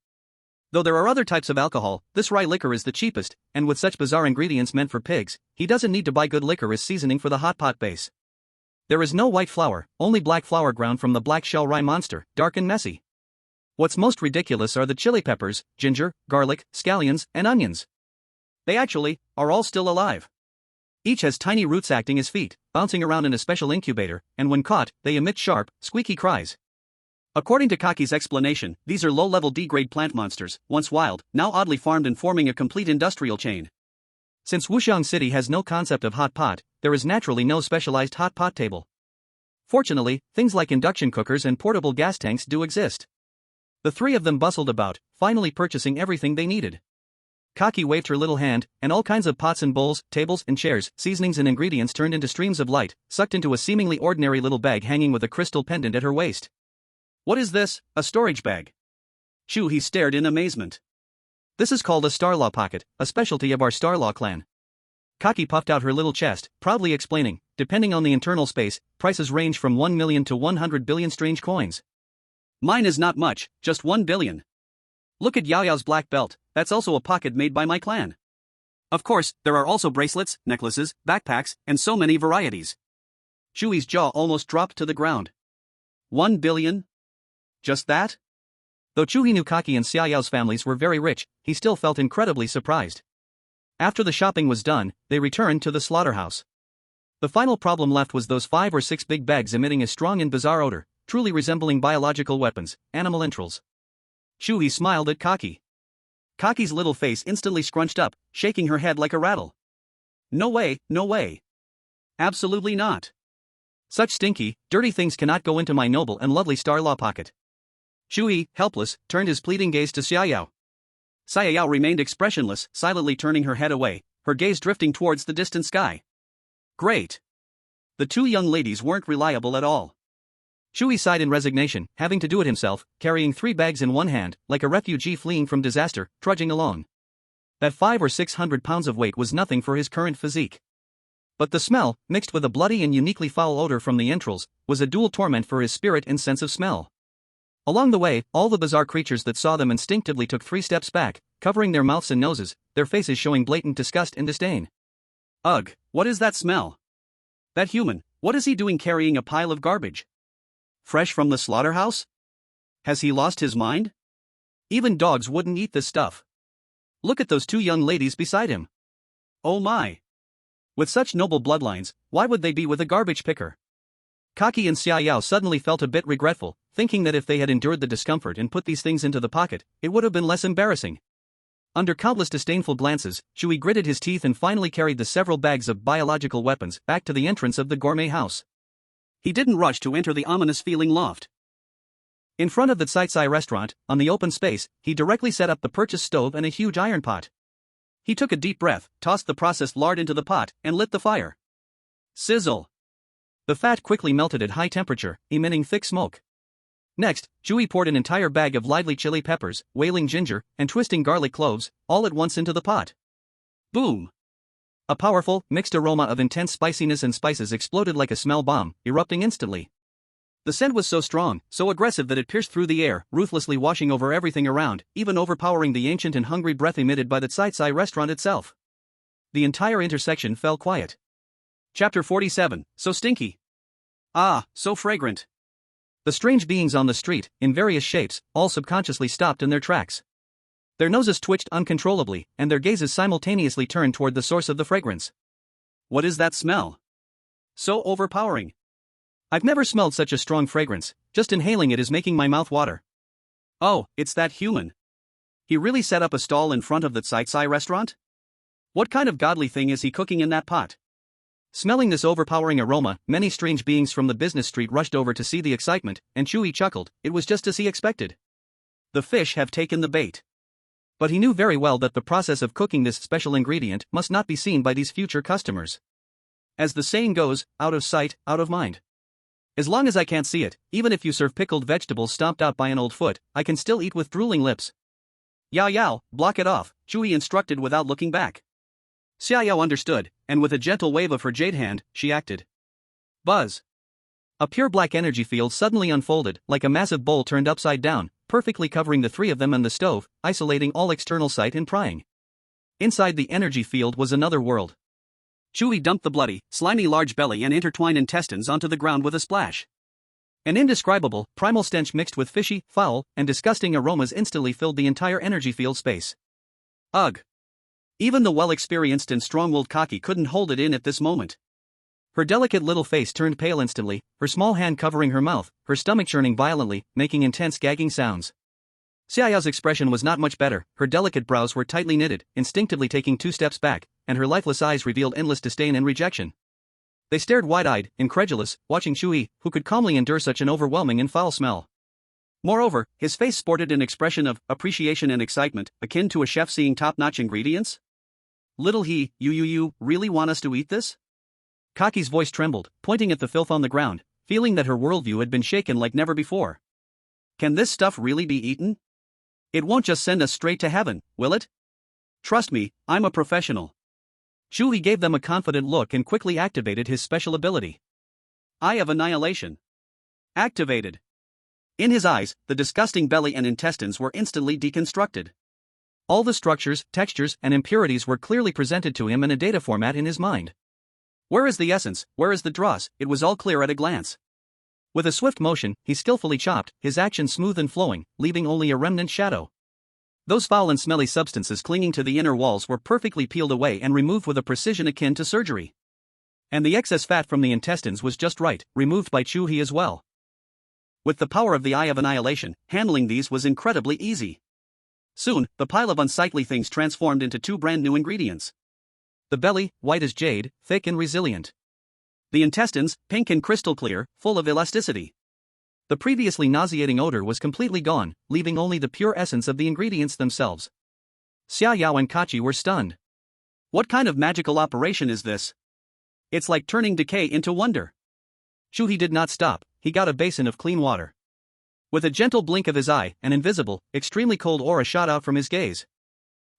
Though there are other types of alcohol, this rye liquor is the cheapest, and with such bizarre ingredients meant for pigs, he doesn't need to buy good liquor as seasoning for the hot pot base. There is no white flour, only black flour ground from the black shell rye monster, dark and messy. What's most ridiculous are the chili peppers, ginger, garlic, scallions, and onions. They actually are all still alive. Each has tiny roots acting as feet, bouncing around in a special incubator, and when caught, they emit sharp, squeaky cries. According to Kaki's explanation, these are low-level D-grade plant monsters, once wild, now oddly farmed and forming a complete industrial chain. Since Wuxiang City has no concept of hot pot, there is naturally no specialized hot pot table. Fortunately, things like induction cookers and portable gas tanks do exist. The three of them bustled about, finally purchasing everything they needed. Kaki waved her little hand, and all kinds of pots and bowls, tables and chairs, seasonings and ingredients turned into streams of light, sucked into a seemingly ordinary little bag hanging with a crystal pendant at her waist. What is this, a storage bag? Chu He stared in amazement. This is called a Starlaw pocket, a specialty of our Starlaw clan. Kaki puffed out her little chest, proudly explaining, depending on the internal space, prices range from 1 million to 100 billion strange coins. Mine is not much, just 1 billion. Look at Yao Yao's black belt, that's also a pocket made by my clan. Of course, there are also bracelets, necklaces, backpacks, and so many varieties. Chu He's jaw almost dropped to the ground. 1 billion? Just that? Though Chu He knew Kaki and Xiaoyao's families were very rich, he still felt incredibly surprised. After the shopping was done, they returned to the slaughterhouse. The final problem left was those 5 or 6 big bags emitting a strong and bizarre odor, truly resembling biological weapons, animal entrails. Chu He smiled at Kaki. Kaki's little face instantly scrunched up, shaking her head like a rattle. No way, no way. Absolutely not. Such stinky, dirty things cannot go into my noble and lovely Starlaw pocket. Chu He, helpless, turned his pleading gaze to Xiaoyao. Xiaoyao remained expressionless, silently turning her head away, her gaze drifting towards the distant sky. Great. The two young ladies weren't reliable at all. Chu He sighed in resignation, having to do it himself, carrying 3 bags in one hand, like a refugee fleeing from disaster, trudging along. That 500 or 600 pounds of weight was nothing for his current physique. But the smell, mixed with a bloody and uniquely foul odor from the entrails, was a dual torment for his spirit and sense of smell. Along the way, all the bizarre creatures that saw them instinctively took 3 steps back, covering their mouths and noses, their faces showing blatant disgust and disdain. Ugh, what is that smell? That human, what is he doing carrying a pile of garbage? Fresh from the slaughterhouse? Has he lost his mind? Even dogs wouldn't eat this stuff. Look at those 2 young ladies beside him. Oh my. With such noble bloodlines, why would they be with a garbage picker? Kaki and Xiaoyao suddenly felt a bit regretful, thinking that if they had endured the discomfort and put these things into the pocket, it would have been less embarrassing. Under countless disdainful glances, Chu He gritted his teeth and finally carried the several bags of biological weapons back to the entrance of the gourmet house. He didn't rush to enter the ominous-feeling loft. In front of the Tsaitsai restaurant, on the open space, he directly set up the purchase stove and a huge iron pot. He took a deep breath, tossed the processed lard into the pot, and lit the fire. Sizzle! The fat quickly melted at high temperature, emitting thick smoke. Next, Chu He poured an entire bag of lively chili peppers, wailing ginger, and twisting garlic cloves, all at once into the pot. Boom! A powerful, mixed aroma of intense spiciness and spices exploded like a smell bomb, erupting instantly. The scent was so strong, so aggressive that it pierced through the air, ruthlessly washing over everything around, even overpowering the ancient and hungry breath emitted by the Tsaitsai restaurant itself. The entire intersection fell quiet. Chapter 47, So Stinky. Ah, so fragrant. The strange beings on the street, in various shapes, all subconsciously stopped in their tracks. Their noses twitched uncontrollably, and their gazes simultaneously turned toward the source of the fragrance. What is that smell? So overpowering. I've never smelled such a strong fragrance, just inhaling it is making my mouth water. Oh, it's that human. He really set up a stall in front of the Tsaitsai restaurant? What kind of godly thing is he cooking in that pot? Smelling this overpowering aroma, many strange beings from the business street rushed over to see the excitement, and Chu He chuckled, it was just as he expected. The fish have taken the bait. But he knew very well that the process of cooking this special ingredient must not be seen by these future customers. As the saying goes, out of sight, out of mind. As long as I can't see it, even if you serve pickled vegetables stomped out by an old foot, I can still eat with drooling lips. Yao Yao, block it off, Chu He instructed without looking back. Xia Yao understood, and with a gentle wave of her jade hand, she acted. Buzz. A pure black energy field suddenly unfolded, like a massive bowl turned upside down, perfectly covering the three of them and the stove, isolating all external sight and prying. Inside the energy field was another world. Chu He dumped the bloody, slimy large belly and intertwined intestines onto the ground with a splash. An indescribable, primal stench mixed with fishy, foul, and disgusting aromas instantly filled the entire energy field space. Ugh! Even the well-experienced and strong-willed Kaki couldn't hold it in at this moment. Her delicate little face turned pale instantly, her small hand covering her mouth, her stomach churning violently, making intense gagging sounds. Xia Yao's expression was not much better, her delicate brows were tightly knitted, instinctively taking 2 steps back, and her lifeless eyes revealed endless disdain and rejection. They stared wide-eyed, incredulous, watching Chu He, who could calmly endure such an overwhelming and foul smell. Moreover, his face sported an expression of appreciation and excitement, akin to a chef seeing top-notch ingredients. Little He, you really want us to eat this? Kaki's voice trembled, pointing at the filth on the ground, feeling that her worldview had been shaken like never before. Can this stuff really be eaten? It won't just send us straight to heaven, will it? Trust me, I'm a professional. Chu He gave them a confident look and quickly activated his special ability. Eye of Annihilation. Activated. In his eyes, the disgusting belly and intestines were instantly deconstructed. All the structures, textures, and impurities were clearly presented to him in a data format in his mind. Where is the essence, where is the dross? It was all clear at a glance. With a swift motion, he skillfully chopped, his action smooth and flowing, leaving only a remnant shadow. Those foul and smelly substances clinging to the inner walls were perfectly peeled away and removed with a precision akin to surgery. And the excess fat from the intestines was just right, removed by Chu He as well. With the power of the Eye of Annihilation, handling these was incredibly easy. Soon, the pile of unsightly things transformed into 2 brand new ingredients. The belly, white as jade, thick and resilient. The intestines, pink and crystal clear, full of elasticity. The previously nauseating odor was completely gone, leaving only the pure essence of the ingredients themselves. Xia Yao and Kachi were stunned. What kind of magical operation is this? It's like turning decay into wonder. Chu He did not stop, he got a basin of clean water. With a gentle blink of his eye, an invisible, extremely cold aura shot out from his gaze.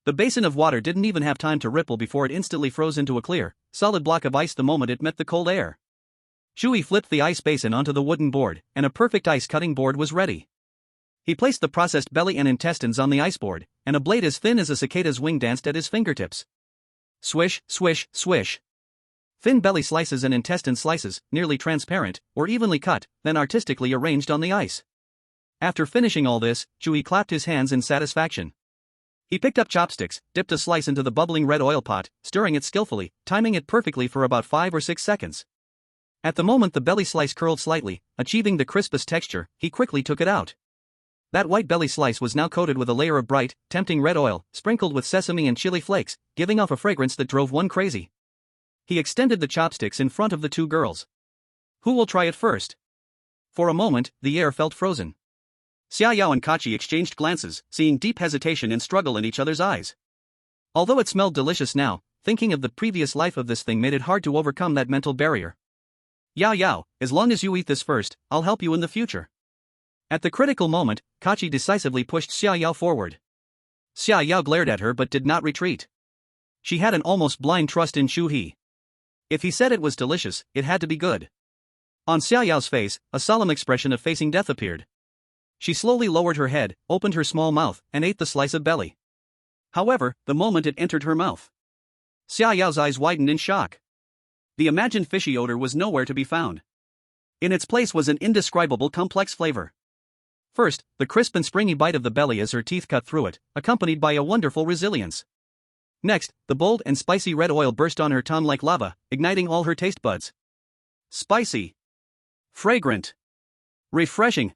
The basin of water didn't even have time to ripple before it instantly froze into a clear, solid block of ice the moment it met the cold air. Chu He flipped the ice basin onto the wooden board, and a perfect ice-cutting board was ready. He placed the processed belly and intestines on the ice board, and a blade as thin as a cicada's wing danced at his fingertips. Swish, swish, swish. Thin belly slices and intestine slices, nearly transparent, were evenly cut, then artistically arranged on the ice. After finishing all this, Chu He clapped his hands in satisfaction. He picked up chopsticks, dipped a slice into the bubbling red oil pot, stirring it skillfully, timing it perfectly for about 5 or 6 seconds. At the moment the belly slice curled slightly, achieving the crispest texture, he quickly took it out. That white belly slice was now coated with a layer of bright, tempting red oil, sprinkled with sesame and chili flakes, giving off a fragrance that drove one crazy. He extended the chopsticks in front of the 2 girls. Who will try it first? For a moment, the air felt frozen. Xia Yao and Kachi exchanged glances, seeing deep hesitation and struggle in each other's eyes. Although it smelled delicious now, thinking of the previous life of this thing made it hard to overcome that mental barrier. Yao Yao, as long as you eat this first, I'll help you in the future. At the critical moment, Kachi decisively pushed Xia Yao forward. Xia Yao glared at her but did not retreat. She had an almost blind trust in Chu He. If he said it was delicious, it had to be good. On Xia Yao's face, a solemn expression of facing death appeared. She slowly lowered her head, opened her small mouth, and ate the slice of belly. However, the moment it entered her mouth, Xia Yao's eyes widened in shock. The imagined fishy odor was nowhere to be found. In its place was an indescribable complex flavor. First, the crisp and springy bite of the belly as her teeth cut through it, accompanied by a wonderful resilience. Next, the bold and spicy red oil burst on her tongue like lava, igniting all her taste buds. Spicy. Fragrant. Refreshing.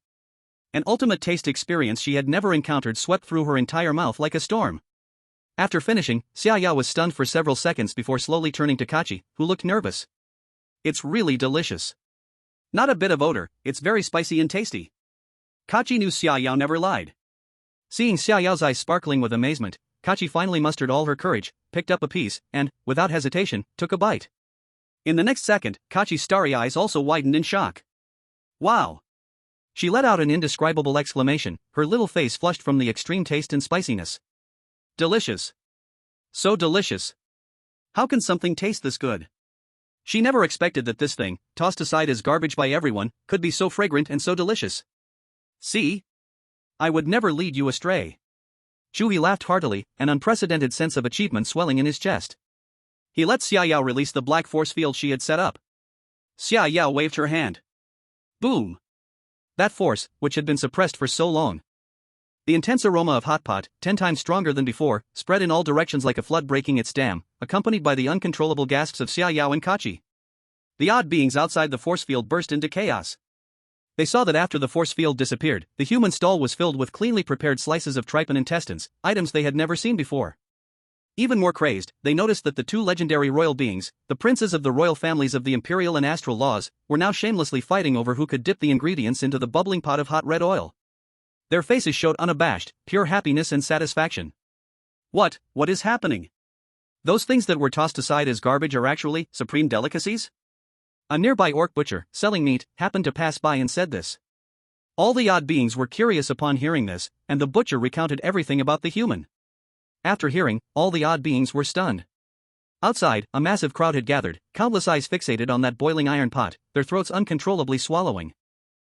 An ultimate taste experience she had never encountered swept through her entire mouth like a storm. After finishing, Xia Yao was stunned for several seconds before slowly turning to Kachi, who looked nervous. It's really delicious. Not a bit of odor, it's very spicy and tasty. Kachi knew Xia Yao never lied. Seeing Xia Yao's eyes sparkling with amazement, Kachi finally mustered all her courage, picked up a piece, and, without hesitation, took a bite. In the next second, Kachi's starry eyes also widened in shock. Wow! She let out an indescribable exclamation, her little face flushed from the extreme taste and spiciness. Delicious. So delicious. How can something taste this good? She never expected that this thing, tossed aside as garbage by everyone, could be so fragrant and so delicious. See? I would never lead you astray. Chu He laughed heartily, an unprecedented sense of achievement swelling in his chest. He let Xia Yao release the black force field she had set up. Xia Yao waved her hand. Boom! That force, which had been suppressed for so long. The intense aroma of hot pot, 10 times stronger than before, spread in all directions like a flood breaking its dam, accompanied by the uncontrollable gasps of Xia Yao and Kachi. The odd beings outside the force field burst into chaos. They saw that after the force field disappeared, the human stall was filled with cleanly prepared slices of tripe and intestines, items they had never seen before. Even more crazed, they noticed that the two legendary royal beings, the princes of the royal families of the imperial and astral laws, were now shamelessly fighting over who could dip the ingredients into the bubbling pot of hot red oil. Their faces showed unabashed, pure happiness and satisfaction. What is happening? Those things that were tossed aside as garbage are actually supreme delicacies? A nearby orc butcher, selling meat, happened to pass by and said this. All the odd beings were curious upon hearing this, and the butcher recounted everything about the human. After hearing, all the odd beings were stunned. Outside, a massive crowd had gathered, countless eyes fixated on that boiling iron pot, their throats uncontrollably swallowing.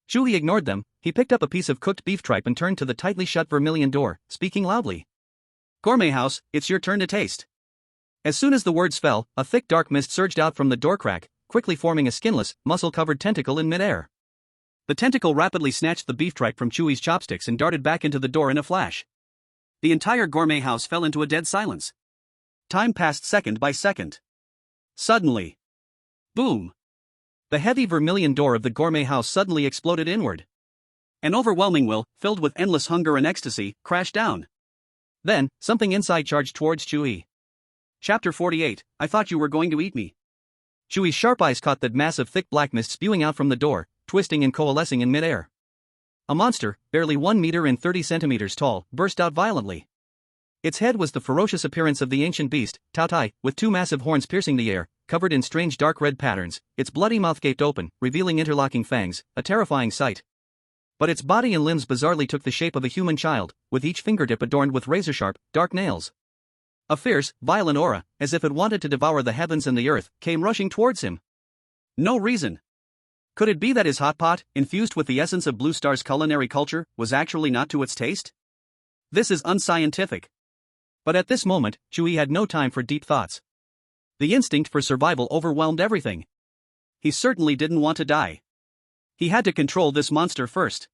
Chu He ignored them. He picked up a piece of cooked beef tripe and turned to the tightly shut vermilion door, speaking loudly. Gourmet house, it's your turn to taste. As soon as the words fell, a thick dark mist surged out from the door crack, quickly forming a skinless, muscle-covered tentacle in midair. The tentacle rapidly snatched the beef tripe from Chu He's chopsticks and darted back into the door in a flash. The entire gourmet house fell into a dead silence. Time passed second by second. Suddenly. Boom! The heavy vermilion door of the gourmet house suddenly exploded inward. An overwhelming will, filled with endless hunger and ecstasy, crashed down. Then, something inside charged towards Chu He. Chapter 48, I thought you were going to eat me. Chu He's sharp eyes caught that mass of thick black mist spewing out from the door, twisting and coalescing in midair. A monster, barely 1 meter and 30 centimeters tall, burst out violently. Its head was the ferocious appearance of the ancient beast, Tao Tai, with 2 massive horns piercing the air, covered in strange dark red patterns, its bloody mouth gaped open, revealing interlocking fangs, a terrifying sight. But its body and limbs bizarrely took the shape of a human child, with each fingertip adorned with razor-sharp, dark nails. A fierce, violent aura, as if it wanted to devour the heavens and the earth, came rushing towards him. No reason. Could it be that his hot pot, infused with the essence of Blue Star's culinary culture, was actually not to its taste? This is unscientific. But at this moment, Chu He had no time for deep thoughts. The instinct for survival overwhelmed everything. He certainly didn't want to die. He had to control this monster first.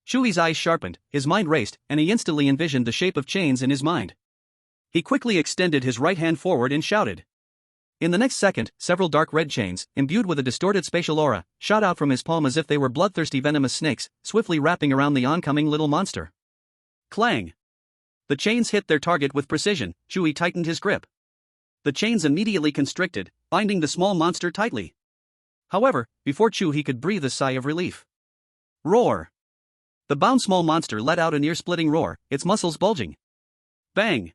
Chu He's eyes sharpened, his mind raced, and he instantly envisioned the shape of chains in his mind. He quickly extended his right hand forward and shouted. In the next second, several dark red chains, imbued with a distorted spatial aura, shot out from his palm as if they were bloodthirsty venomous snakes, swiftly wrapping around the oncoming little monster. Clang! The chains hit their target with precision. Chu He tightened his grip. The chains immediately constricted, binding the small monster tightly. However, before Chu He could breathe a sigh of relief. Roar! The bound small monster let out an ear-splitting roar, its muscles bulging. Bang!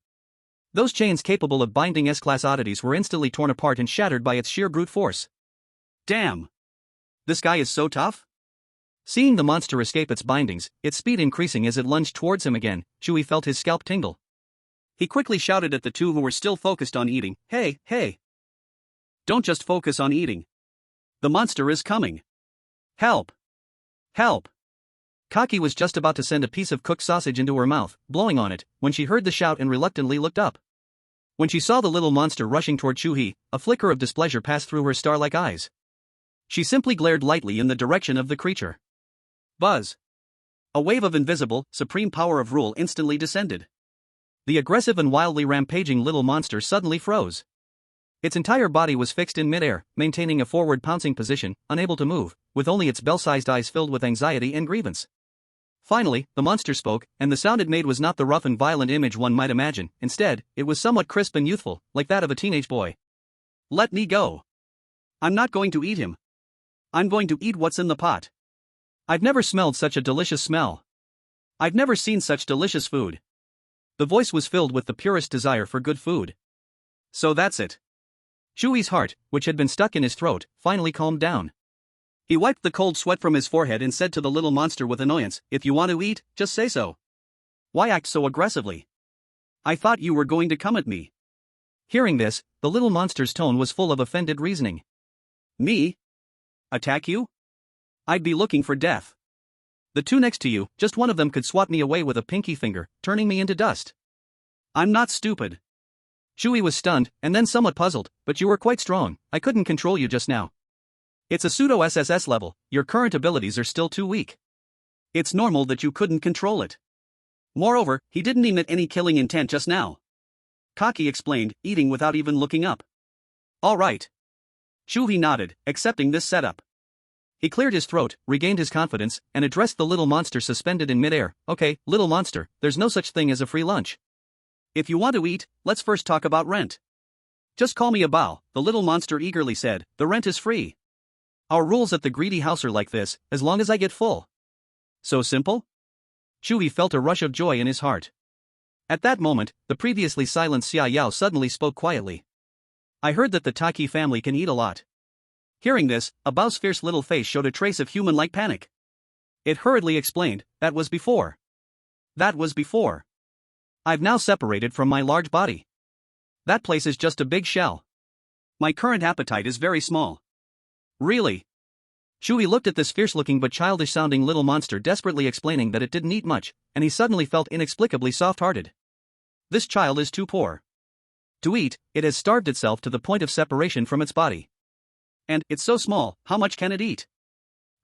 Those chains capable of binding S-class oddities were instantly torn apart and shattered by its sheer brute force. Damn! This guy is so tough? Seeing the monster escape its bindings, its speed increasing as it lunged towards him again, Chu He felt his scalp tingle. He quickly shouted at the two who were still focused on eating, "Hey, hey! Don't just focus on eating. The monster is coming. Help! Help!" Kaki was just about to send a piece of cooked sausage into her mouth, blowing on it, when she heard the shout and reluctantly looked up. When she saw the little monster rushing toward Chu He, a flicker of displeasure passed through her star-like eyes. She simply glared lightly in the direction of the creature. Buzz! A wave of invisible, supreme power of rule instantly descended. The aggressive and wildly rampaging little monster suddenly froze. Its entire body was fixed in midair, maintaining a forward pouncing position, unable to move, with only its bell-sized eyes filled with anxiety and grievance. Finally, the monster spoke, and the sound it made was not the rough and violent image one might imagine. Instead, it was somewhat crisp and youthful, like that of a teenage boy. "Let me go. I'm not going to eat him. I'm going to eat what's in the pot. I've never smelled such a delicious smell. I've never seen such delicious food." The voice was filled with the purest desire for good food. So that's it. Chu He's heart, which had been stuck in his throat, finally calmed down. He wiped the cold sweat from his forehead and said to the little monster with annoyance, "If you want to eat, just say so. Why act so aggressively? I thought you were going to come at me." Hearing this, the little monster's tone was full of offended reasoning. "Me? Attack you? I'd be looking for death. The two next to you, just one of them could swat me away with a pinky finger, turning me into dust. I'm not stupid." Chu He was stunned, and then somewhat puzzled, "But you were quite strong. I couldn't control you just now. It's a pseudo-SSS level, your current abilities are still too weak. It's normal that you couldn't control it. Moreover, he didn't emit any killing intent just now." Kaki explained, eating without even looking up. "All right." Chu He nodded, accepting this setup. He cleared his throat, regained his confidence, and addressed the little monster suspended in midair. "Okay, little monster, there's no such thing as a free lunch. If you want to eat, let's first talk about rent." "Just call me a bao," the little monster eagerly said, "the rent is free. Our rules at the greedy house are like this, as long as I get full." So simple? Chu He felt a rush of joy in his heart. At that moment, the previously silent Xia Yao suddenly spoke quietly. "I heard that the Taki family can eat a lot." Hearing this, a bao's fierce little face showed a trace of human-like panic. It hurriedly explained, "That was before. That was before. I've now separated from my large body. That place is just a big shell. My current appetite is very small." "Really?" Chu He looked at this fierce-looking but childish-sounding little monster desperately explaining that it didn't eat much, and he suddenly felt inexplicably soft-hearted. This child is too poor to eat. It has starved itself to the point of separation from its body. And, it's so small, how much can it eat?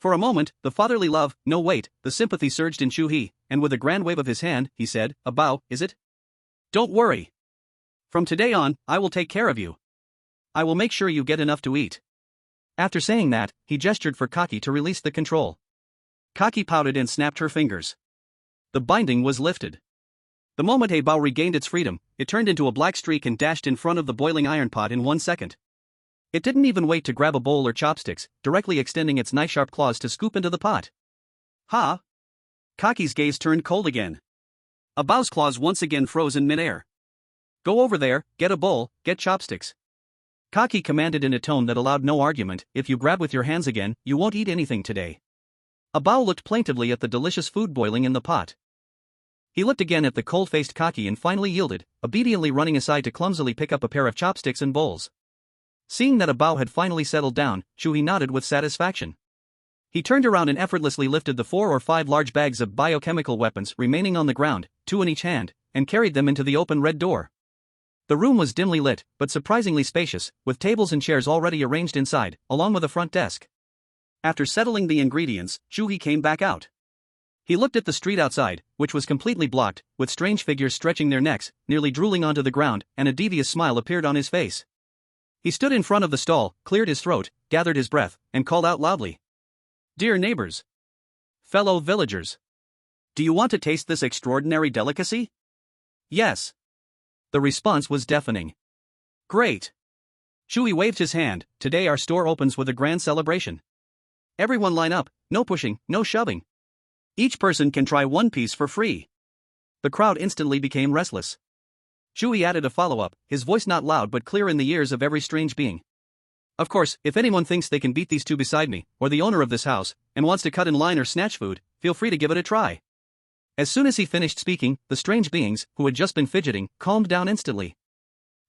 For a moment, the fatherly love, no wait, the sympathy surged in Chu He, and with a grand wave of his hand, he said, "A bao, is it? Don't worry. From today on, I will take care of you. I will make sure you get enough to eat." After saying that, he gestured for Kaki to release the control. Kaki pouted and snapped her fingers. The binding was lifted. The moment a bao regained its freedom, it turned into a black streak and dashed in front of the boiling iron pot in 1 second. It didn't even wait to grab a bowl or chopsticks, directly extending its knife-sharp claws to scoop into the pot. "Ha!" Kaki's gaze turned cold again. A bao's claws once again froze in midair. "Go over there, get a bowl, get chopsticks." Kaki commanded in a tone that allowed no argument, "If you grab with your hands again, you won't eat anything today." A bao looked plaintively at the delicious food boiling in the pot. He looked again at the cold-faced Kaki and finally yielded, obediently running aside to clumsily pick up a pair of chopsticks and bowls. Seeing that a bao had finally settled down, Chu He nodded with satisfaction. He turned around and effortlessly lifted the 4 or 5 large bags of biochemical weapons remaining on the ground, 2 in each hand, and carried them into the open red door. The room was dimly lit, but surprisingly spacious, with tables and chairs already arranged inside, along with a front desk. After settling the ingredients, Chu He came back out. He looked at the street outside, which was completely blocked, with strange figures stretching their necks, nearly drooling onto the ground, and a devious smile appeared on his face. He stood in front of the stall, cleared his throat, gathered his breath, and called out loudly. "Dear neighbors, fellow villagers, do you want to taste this extraordinary delicacy?" "Yes." The response was deafening. "Great." Chu He waved his hand. "Today our store opens with a grand celebration. Everyone line up, no pushing, no shoving. Each person can try one piece for free. The crowd instantly became restless. Chu He added a follow-up, his voice not loud but clear in the ears of every strange being. Of course, if anyone thinks they can beat these two beside me, or the owner of this house, and wants to cut in line or snatch food, feel free to give it a try. As soon as he finished speaking, the strange beings, who had just been fidgeting, calmed down instantly.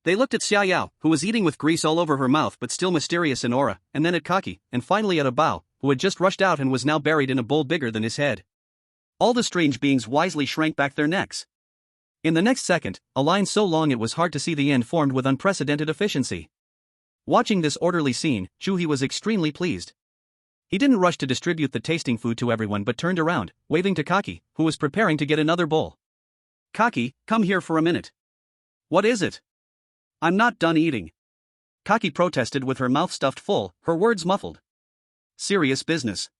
They looked at Xia Yao, who was eating with grease all over her mouth but still mysterious in aura, and then at Kaki, and finally at Bao, who had just rushed out and was now buried in a bowl bigger than his head. All the strange beings wisely shrank back their necks. In the next second, a line so long it was hard to see the end formed with unprecedented efficiency. Watching this orderly scene, Chu He was extremely pleased. He didn't rush to distribute the tasting food to everyone but turned around, waving to Kaki, who was preparing to get another bowl. Kaki, come here for a minute. What is it? I'm not done eating. Kaki protested with her mouth stuffed full, her words muffled. Serious business.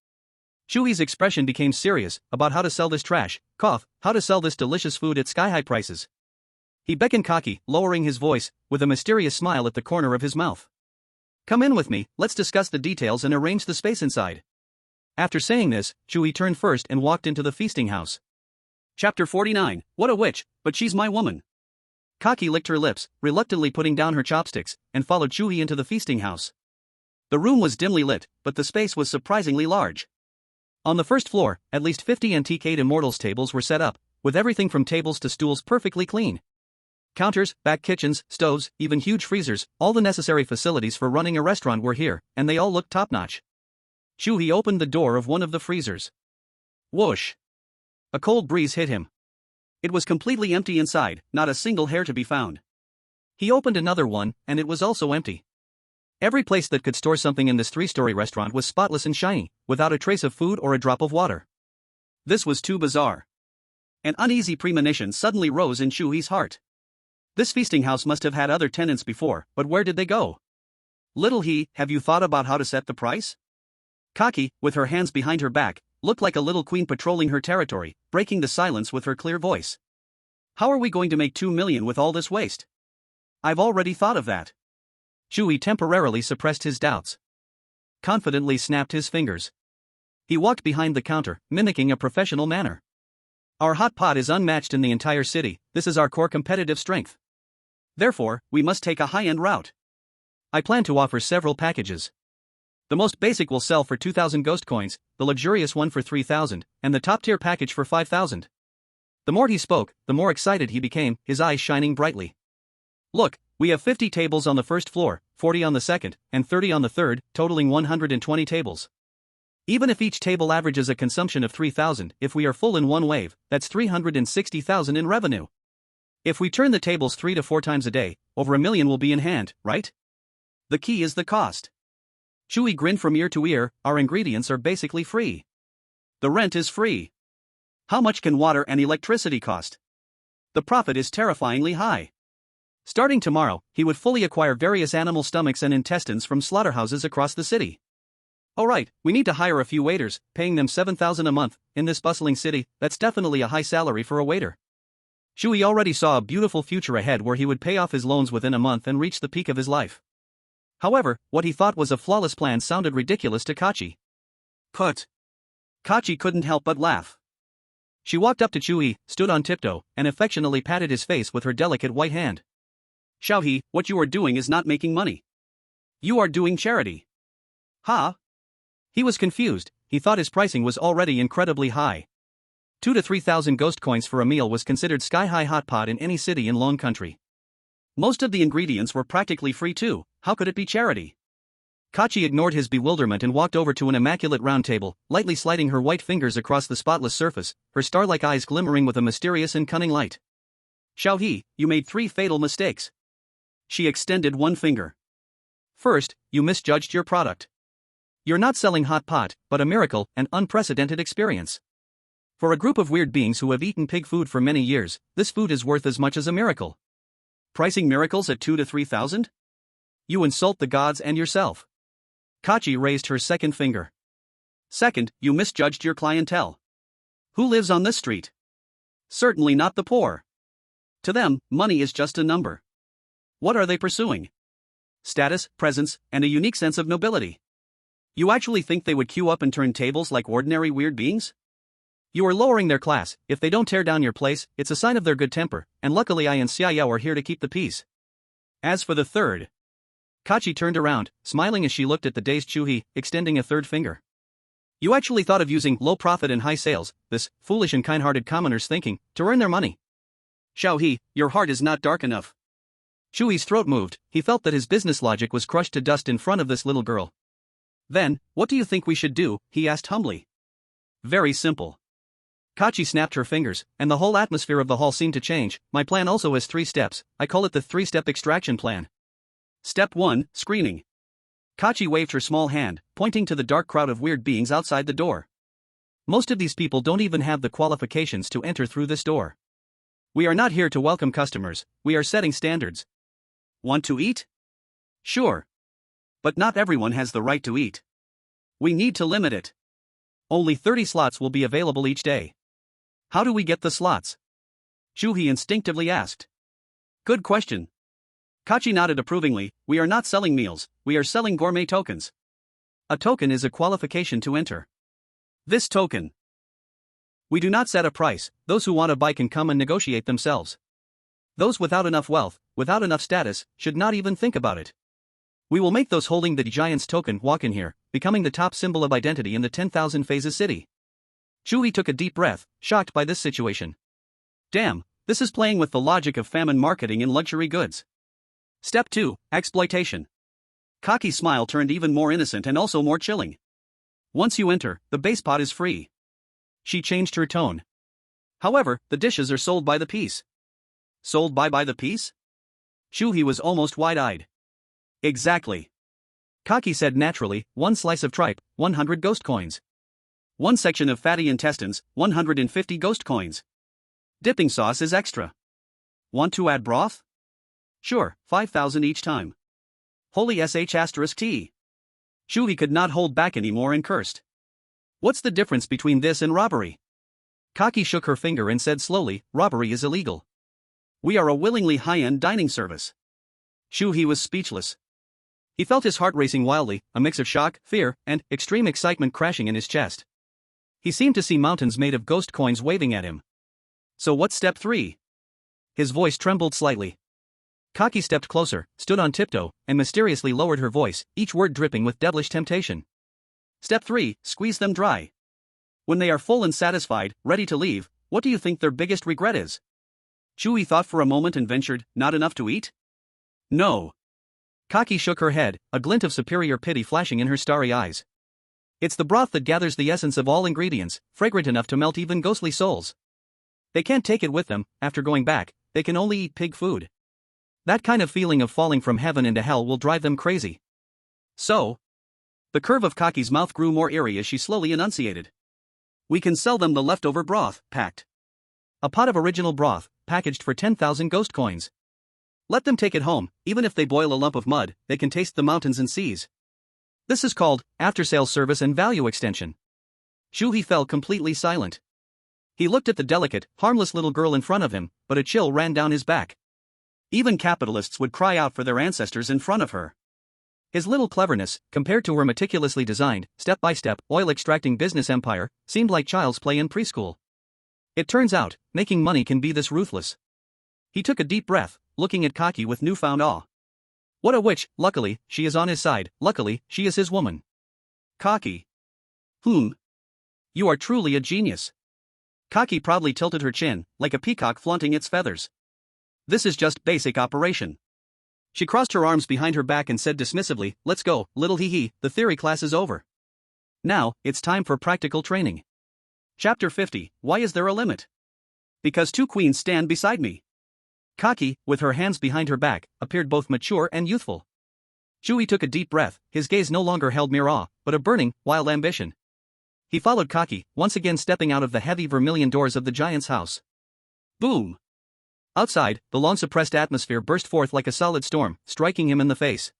Chu He's expression became serious about how to sell this trash, how to sell this delicious food at sky-high prices. He beckoned Kaki, lowering his voice, with a mysterious smile at the corner of his mouth. Come in with me, let's discuss the details and arrange the space inside. After saying this, Chu He turned first and walked into the feasting house. Chapter 49, What a witch, but she's my woman. Kaki licked her lips, reluctantly putting down her chopsticks, and followed Chu He into the feasting house. The room was dimly lit, but the space was surprisingly large. On the first floor, at least 50 antique 8 Immortals tables were set up, with everything from tables to stools perfectly clean. Counters, back kitchens, stoves, even huge freezers, all the necessary facilities for running a restaurant were here, and they all looked top-notch. Chu He opened the door of one of the freezers. Whoosh! A cold breeze hit him. It was completely empty inside, not a single hair to be found. He opened another one, and it was also empty. Every place that could store something in this 3-story restaurant was spotless and shiny, without a trace of food or a drop of water. This was too bizarre. An uneasy premonition suddenly rose in Chu He's heart. This feasting house must have had other tenants before, but where did they go? Little He, have you thought about how to set the price? Kaki, with her hands behind her back, looked like a little queen patrolling her territory, breaking the silence with her clear voice. How are we going to make 2 million with all this waste? I've already thought of that. Chu He temporarily suppressed his doubts. Confidently snapped his fingers. He walked behind the counter, mimicking a professional manner. Our hot pot is unmatched in the entire city, this is our core competitive strength. Therefore, we must take a high-end route. I plan to offer several packages. The most basic will sell for 2,000 ghost coins, the luxurious one for 3,000, and the top-tier package for 5,000. The more he spoke, the more excited he became, his eyes shining brightly. Look, we have 50 tables on the first floor, 40 on the second, and 30 on the third, totaling 120 tables. Even if each table averages a consumption of 3,000, if we are full in one wave, that's 360,000 in revenue. If we turn the tables 3 to 4 times a day, over $1 million will be in hand, right? The key is the cost. Chu He grinned from ear to ear, our ingredients are basically free. The rent is free. How much can water and electricity cost? The profit is terrifyingly high. Starting tomorrow, he would fully acquire various animal stomachs and intestines from slaughterhouses across the city. Alright, we need to hire a few waiters, paying them 7,000 a month. In this bustling city, that's definitely a high salary for a waiter. Chu He already saw a beautiful future ahead where he would pay off his loans within a month and reach the peak of his life. However, what he thought was a flawless plan sounded ridiculous to Kachi. Put. Kachi couldn't help but laugh. She walked up to Chu He, stood on tiptoe, and affectionately patted his face with her delicate white hand. Xiao He, what you are doing is not making money. You are doing charity. Huh? He was confused, he thought his pricing was already incredibly high. 2 to 3,000 ghost coins for a meal was considered sky-high hot pot in any city in Long Country. Most of the ingredients were practically free too, how could it be charity? Kachi ignored his bewilderment and walked over to an immaculate round table, lightly sliding her white fingers across the spotless surface, her star-like eyes glimmering with a mysterious and cunning light. Xiao He, you made 3 fatal mistakes. She extended one finger. First, you misjudged your product. You're not selling hot pot, but a miracle, an unprecedented experience. For a group of weird beings who have eaten pig food for many years, this food is worth as much as a miracle. Pricing miracles at 2 to 3,000? You insult the gods and yourself. Kachi raised her second finger. Second, you misjudged your clientele. Who lives on this street? Certainly not the poor. To them, money is just a number. What are they pursuing? Status, presence, and a unique sense of nobility. You actually think they would queue up and turn tables like ordinary weird beings? You are lowering their class. If they don't tear down your place, it's a sign of their good temper, and luckily I and Xiao are here to keep the peace. As for the third. Kachi turned around, smiling as she looked at the dazed Chu He, extending a third finger. You actually thought of using low profit and high sales, this foolish and kind-hearted commoner's thinking, to earn their money. Xiao He, your heart is not dark enough. Chu He's throat moved, he felt that his business logic was crushed to dust in front of this little girl. Then, what do you think we should do, he asked humbly. Very simple. Kachi snapped her fingers, and the whole atmosphere of the hall seemed to change. My plan also has 3 steps, I call it the 3-step extraction plan. Step 1, screening. Kachi waved her small hand, pointing to the dark crowd of weird beings outside the door. Most of these people don't even have the qualifications to enter through this door. We are not here to welcome customers, we are setting standards. Want to eat? Sure. But not everyone has the right to eat. We need to limit it. Only 30 slots will be available each day. How do we get the slots? Chu He instinctively asked. Good question. Kachi nodded approvingly. We are not selling meals, we are selling gourmet tokens. A token is a qualification to enter. This token. We do not set a price, those who want to buy can come and negotiate themselves. Those without enough wealth, without enough status, should not even think about it. We will make those holding the Giant's token walk in here, becoming the top symbol of identity in the 10,000 Phases city. Chu He took a deep breath, shocked by this situation. Damn, this is playing with the logic of famine marketing in luxury goods. Step 2, exploitation. Kaki's smile turned even more innocent and also more chilling. Once you enter, the base pot is free. She changed her tone. However, the dishes are sold by the piece. Sold by the piece? Chu He was almost wide-eyed. Exactly. Kaki said naturally, 1 slice of tripe, 100 ghost coins. 1 section of fatty intestines, 150 ghost coins. Dipping sauce is extra. Want to add broth? Sure, 5,000 each time. Holy sh*t. Chu He could not hold back anymore and cursed. What's the difference between this and robbery? Kaki shook her finger and said slowly, robbery is illegal. We are a willingly high-end dining service. Chu He was speechless. He felt his heart racing wildly, a mix of shock, fear, and extreme excitement crashing in his chest. He seemed to see mountains made of ghost coins waving at him. So what's step 3? His voice trembled slightly. Kaki stepped closer, stood on tiptoe, and mysteriously lowered her voice, each word dripping with devilish temptation. Step 3, squeeze them dry. When they are full and satisfied, ready to leave, what do you think their biggest regret is? Chu He thought for a moment and ventured, not enough to eat? No. Kaki shook her head, a glint of superior pity flashing in her starry eyes. It's the broth that gathers the essence of all ingredients, fragrant enough to melt even ghostly souls. They can't take it with them, after going back, they can only eat pig food. That kind of feeling of falling from heaven into hell will drive them crazy. So? The curve of Kaki's mouth grew more eerie as she slowly enunciated. We can sell them the leftover broth, packed. A pot of original broth, packaged for 10,000 ghost coins. Let them take it home, even if they boil a lump of mud, they can taste the mountains and seas. This is called after-sales service and value extension. Chu He fell completely silent. He looked at the delicate, harmless little girl in front of him, but a chill ran down his back. Even capitalists would cry out for their ancestors in front of her. His little cleverness, compared to her meticulously designed, step-by-step, oil-extracting business empire, seemed like child's play in preschool. It turns out, making money can be this ruthless. He took a deep breath, looking at Kaki with newfound awe. What a witch, luckily, she is on his side, luckily, she is his woman. Kaki. You are truly a genius. Kaki proudly tilted her chin, like a peacock flaunting its feathers. This is just basic operation. She crossed her arms behind her back and said dismissively, let's go, little He, the theory class is over. Now, it's time for practical training. Chapter 50, Why is there a limit? Because 2 queens stand beside me. Kaki, with her hands behind her back, appeared both mature and youthful. Chu He took a deep breath, his gaze no longer held mere awe, but a burning, wild ambition. He followed Kaki, once again stepping out of the heavy vermilion doors of the giant's house. Boom! Outside, the long-suppressed atmosphere burst forth like a solid storm, striking him in the face.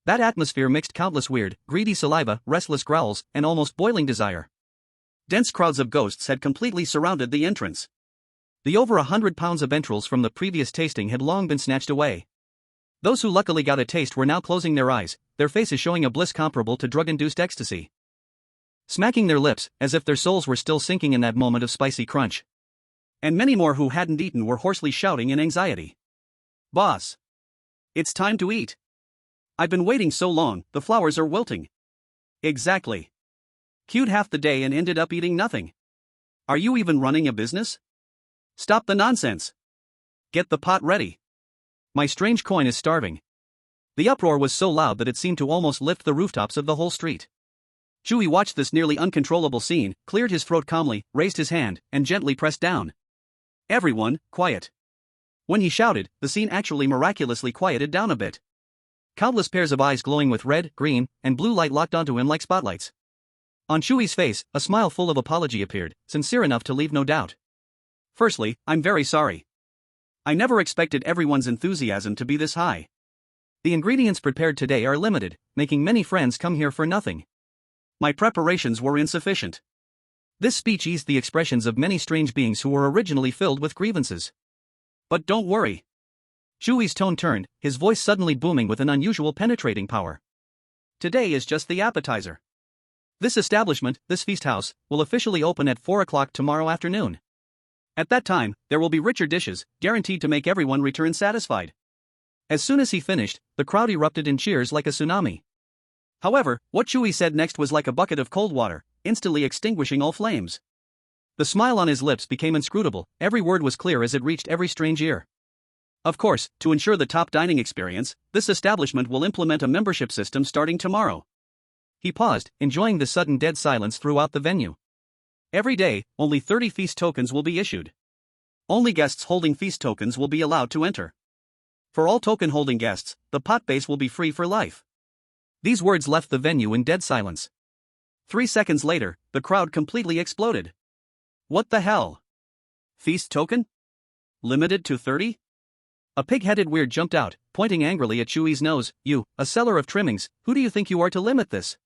That atmosphere mixed countless weird, greedy saliva, restless growls, and almost boiling desire. Dense crowds of ghosts had completely surrounded the entrance. The over 100 pounds of entrails from the previous tasting had long been snatched away. Those who luckily got a taste were now closing their eyes, their faces showing a bliss comparable to drug-induced ecstasy. smacking their lips as if their souls were still sinking in that moment of spicy crunch. And many more who hadn't eaten were hoarsely shouting in anxiety. "Boss! It's time to eat! I've been waiting so long, the flowers are wilting." "Exactly. Queued half the day and ended up eating nothing. Are you even running a business? Stop the nonsense. Get the pot ready. My strange coin is starving." The uproar was so loud that it seemed to almost lift the rooftops of the whole street. Chu He watched this nearly uncontrollable scene, cleared his throat calmly, raised his hand, and gently pressed down. "Everyone, quiet." When he shouted, the scene actually miraculously quieted down a bit. Countless pairs of eyes glowing with red, green, and blue light locked onto him like spotlights. On Chu He's face, a smile full of apology appeared, sincere enough to leave no doubt. "Firstly, I'm very sorry. I never expected everyone's enthusiasm to be this high. The ingredients prepared today are limited, making many friends come here for nothing. My preparations were insufficient." This speech eased the expressions of many strange beings who were originally filled with grievances. "But don't worry." Chu He's tone turned, his voice suddenly booming with an unusual penetrating power. "Today is just the appetizer. This establishment, this feast house, will officially open at 4 o'clock tomorrow afternoon. At that time, there will be richer dishes, guaranteed to make everyone return satisfied." As soon as he finished, the crowd erupted in cheers like a tsunami. However, what Chu He said next was like a bucket of cold water, instantly extinguishing all flames. The smile on his lips became inscrutable, every word was clear as it reached every strange ear. "Of course, to ensure the top dining experience, this establishment will implement a membership system starting tomorrow." He paused, enjoying the sudden dead silence throughout the venue. "Every day, only 30 feast tokens will be issued. Only guests holding feast tokens will be allowed to enter. For all token-holding guests, the pot base will be free for life." These words left the venue in dead silence. 3 seconds later, the crowd completely exploded. "What the hell? Feast token? Limited to 30? A pig-headed weird jumped out, pointing angrily at Chu He's nose. "You, a seller of trimmings, who do you think you are to limit this?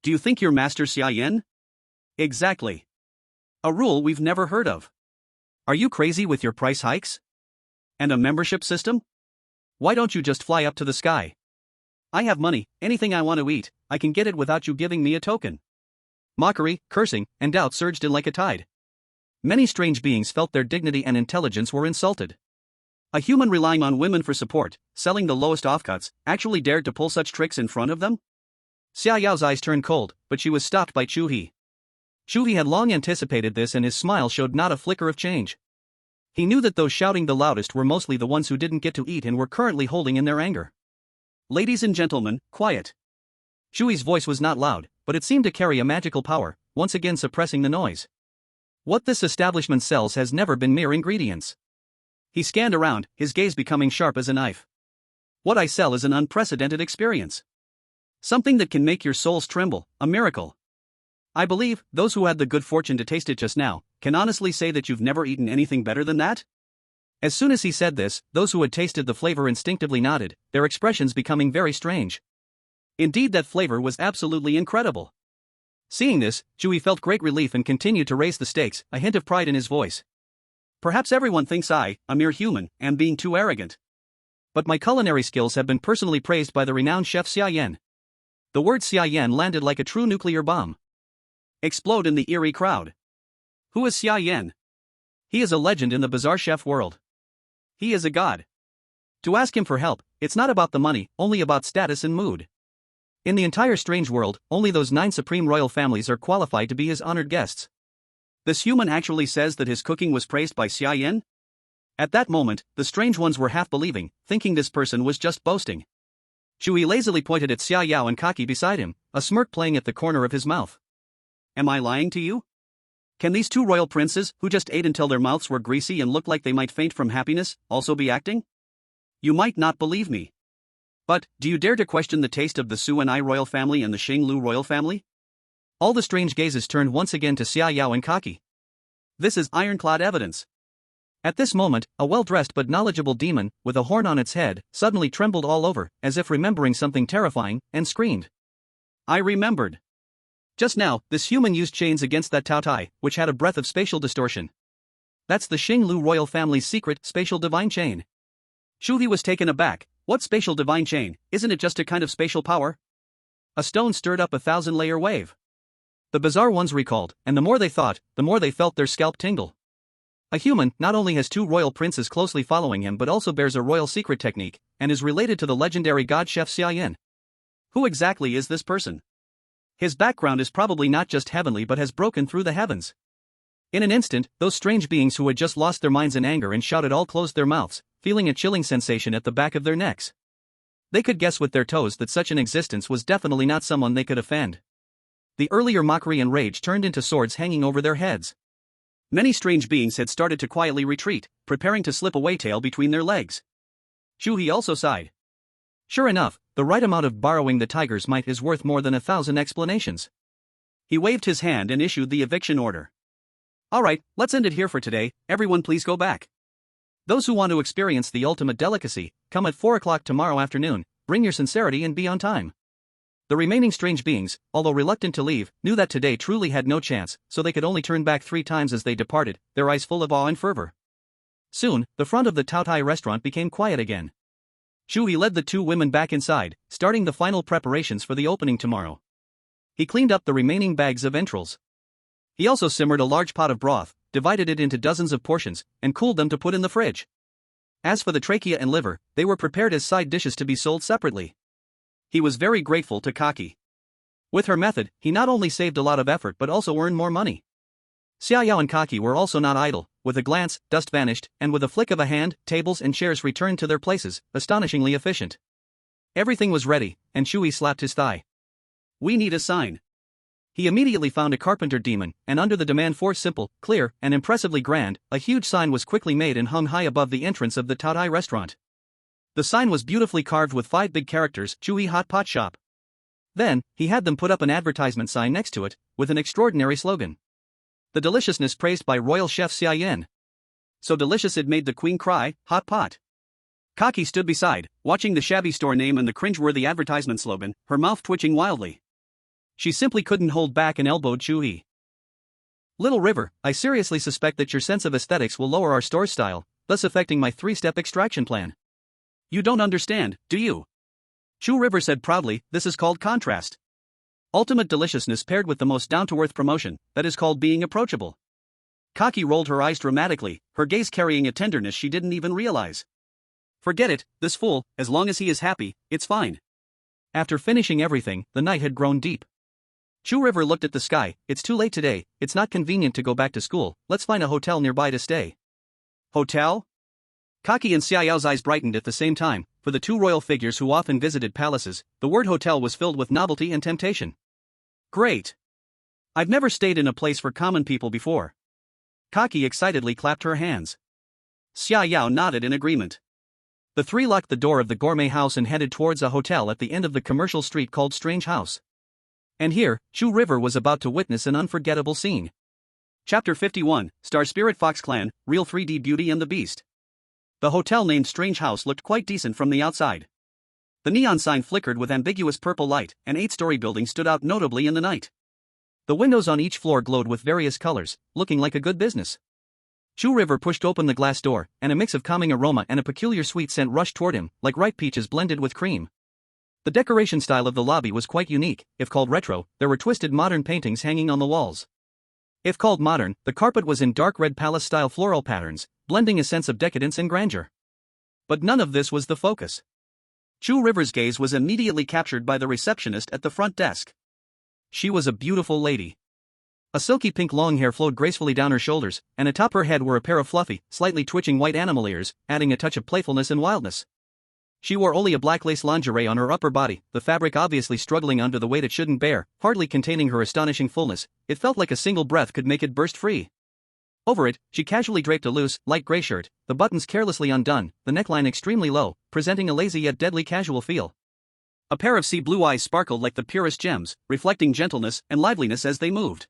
Do you think you're Master Xia Yan?" "Exactly. A rule we've never heard of. Are you crazy with your price hikes? And a membership system? Why don't you just fly up to the sky? I have money, anything I want to eat, I can get it without you giving me a token." Mockery, cursing, and doubt surged in like a tide. Many strange beings felt their dignity and intelligence were insulted. A human relying on women for support, selling the lowest offcuts, actually dared to pull such tricks in front of them? Xia Yao's eyes turned cold, but she was stopped by Chu He. Chu He had long anticipated this and his smile showed not a flicker of change. He knew that those shouting the loudest were mostly the ones who didn't get to eat and were currently holding in their anger. "Ladies and gentlemen, quiet." Chu He's voice was not loud, but it seemed to carry a magical power, once again suppressing the noise. "What this establishment sells has never been mere ingredients." He scanned around, his gaze becoming sharp as a knife. "What I sell is an unprecedented experience. Something that can make your souls tremble, a miracle. I believe, those who had the good fortune to taste it just now, can honestly say that you've never eaten anything better than that?" As soon as he said this, those who had tasted the flavor instinctively nodded, their expressions becoming very strange. Indeed, that flavor was absolutely incredible. Seeing this, Chu He felt great relief and continued to raise the stakes, a hint of pride in his voice. "Perhaps everyone thinks I, a mere human, am being too arrogant. But my culinary skills have been personally praised by the renowned chef Xia Yan." The word Xia Yan landed like a true nuclear bomb. Explode in the Eerie crowd. Who is Xia Yan? He is a legend in the bizarre chef world. He is a god. To ask him for help, it's not about the money, only about status and mood. In the entire strange world, only those 9 supreme royal families are qualified to be his honored guests. This human actually says that his cooking was praised by Xia Yan? At that moment, the strange ones were half believing, thinking this person was just boasting. Chu He lazily pointed at Xia Yao and Kaki beside him, a smirk playing at the corner of his mouth. "Am I lying to you? Can these 2 royal princes, who just ate until their mouths were greasy and looked like they might faint from happiness, also be acting? You might not believe me. But, do you dare to question the taste of the Su and I royal family and the Xinglu royal family?" All the strange gazes turned once again to Xia Yao and Kaki. This is ironclad evidence. At this moment, a well-dressed but knowledgeable demon, with a horn on its head, suddenly trembled all over, as if remembering something terrifying, and screamed. "I remembered. Just now, this human used chains against that Tao Tai, which had a breath of spatial distortion. That's the Xinglu royal family's secret, spatial divine chain." Chu He was taken aback. "What spatial divine chain? Isn't it just a kind of spatial power?" A stone stirred up a 1,000-layer wave. The bizarre ones recalled, and the more they thought, the more they felt their scalp tingle. A human not only has two royal princes closely following him but also bears a royal secret technique, and is related to the legendary god chef Xiaoyan. Who exactly is this person? His background is probably not just heavenly but has broken through the heavens. In an instant, those strange beings who had just lost their minds in anger and shouted all closed their mouths, feeling a chilling sensation at the back of their necks. They could guess with their toes that such an existence was definitely not someone they could offend. The earlier mockery and rage turned into swords hanging over their heads. Many strange beings had started to quietly retreat, preparing to slip away tail between their legs. Chu He also sighed. Sure enough, the right amount of borrowing the tiger's might is worth more than 1,000 explanations. He waved his hand and issued the eviction order. Alright, let's end it here for today, everyone please go back. Those who want to experience the ultimate delicacy, come at 4 o'clock tomorrow afternoon, bring your sincerity and be on time. The remaining strange beings, although reluctant to leave, knew that today truly had no chance, so they could only turn back 3 times as they departed, their eyes full of awe and fervor. Soon, the front of the Tao Tai restaurant became quiet again. Chu He led the 2 women back inside, starting the final preparations for the opening tomorrow. He cleaned up the remaining bags of entrails. He also simmered a large pot of broth, divided it into dozens of portions, and cooled them to put in the fridge. As for the trachea and liver, they were prepared as side dishes to be sold separately. He was very grateful to Kaki. With her method, he not only saved a lot of effort but also earned more money. Xiaoyao and Kaki were also not idle. With a glance, dust vanished, and with a flick of a hand, tables and chairs returned to their places, astonishingly efficient. Everything was ready, and Chu He slapped his thigh. We need a sign. He immediately found a carpenter demon, and under the demand for simple, clear, and impressively grand, a huge sign was quickly made and hung high above the entrance of the Tao Tai restaurant. The sign was beautifully carved with 5 big characters, Chu He Hot Pot Shop. Then, he had them put up an advertisement sign next to it, with an extraordinary slogan. The deliciousness praised by royal chef Xiaoyan. So delicious it made the queen cry, hot pot. Kaki stood beside, watching the shabby store name and the cringe-worthy advertisement slogan, her mouth twitching wildly. She simply couldn't hold back and elbowed Chu He. Little River, I seriously suspect that your sense of aesthetics will lower our store's style, thus affecting my 3-step extraction plan. You don't understand, do you? Chu River said proudly, this is called contrast. Ultimate deliciousness paired with the most down-to-earth promotion, that is called being approachable. Kaki rolled her eyes dramatically, her gaze carrying a tenderness she didn't even realize. Forget it, this fool, as long as he is happy, it's fine. After finishing everything, the night had grown deep. Chu River looked at the sky, it's too late today, it's not convenient to go back to school, let's find a hotel nearby to stay. Hotel? Kaki and Xiaoyao's eyes brightened at the same time. For the 2 royal figures who often visited palaces, the word hotel was filled with novelty and temptation. Great! I've never stayed in a place for common people before. Kaki excitedly clapped her hands. Xiaoyao nodded in agreement. The 3 locked the door of the gourmet house and headed towards a hotel at the end of the commercial street called Strange House. And here, Chu River was about to witness an unforgettable scene. Chapter 51, Star Spirit Fox Clan, Real 3D Beauty and the Beast. The hotel named Strange House looked quite decent from the outside. The neon sign flickered with ambiguous purple light, an 8-story building stood out notably in the night. The windows on each floor glowed with various colors, looking like a good business. Chu River pushed open the glass door, and a mix of calming aroma and a peculiar sweet scent rushed toward him, like ripe peaches blended with cream. The decoration style of the lobby was quite unique. If called retro, there were twisted modern paintings hanging on the walls. If called modern, the carpet was in dark red palace-style floral patterns, blending a sense of decadence and grandeur. But none of this was the focus. Chu River's gaze was immediately captured by the receptionist at the front desk. She was a beautiful lady. A silky pink long hair flowed gracefully down her shoulders, and atop her head were a pair of fluffy, slightly twitching white animal ears, adding a touch of playfulness and wildness. She wore only a black lace lingerie on her upper body, the fabric obviously struggling under the weight it shouldn't bear, hardly containing her astonishing fullness. It felt like a single breath could make it burst free. Over it, she casually draped a loose, light gray shirt, the buttons carelessly undone, the neckline extremely low, presenting a lazy yet deadly casual feel. A pair of sea blue eyes sparkled like the purest gems, reflecting gentleness and liveliness as they moved.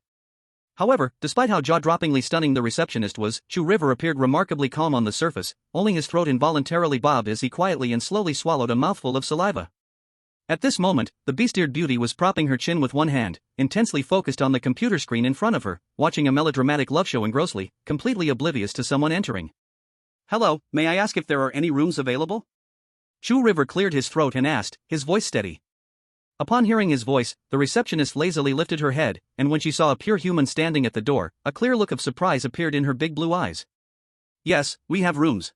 However, despite how jaw-droppingly stunning the receptionist was, Chu River appeared remarkably calm on the surface, only his throat involuntarily bobbed as he quietly and slowly swallowed a mouthful of saliva. At this moment, the beast-eared beauty was propping her chin with one hand, intensely focused on the computer screen in front of her, watching a melodramatic love show engrossly, completely oblivious to someone entering. Hello, may I ask if there are any rooms available? Chu River cleared his throat and asked, his voice steady. Upon hearing his voice, the receptionist lazily lifted her head, and when she saw a pure human standing at the door, a clear look of surprise appeared in her big blue eyes. "Yes, we have rooms.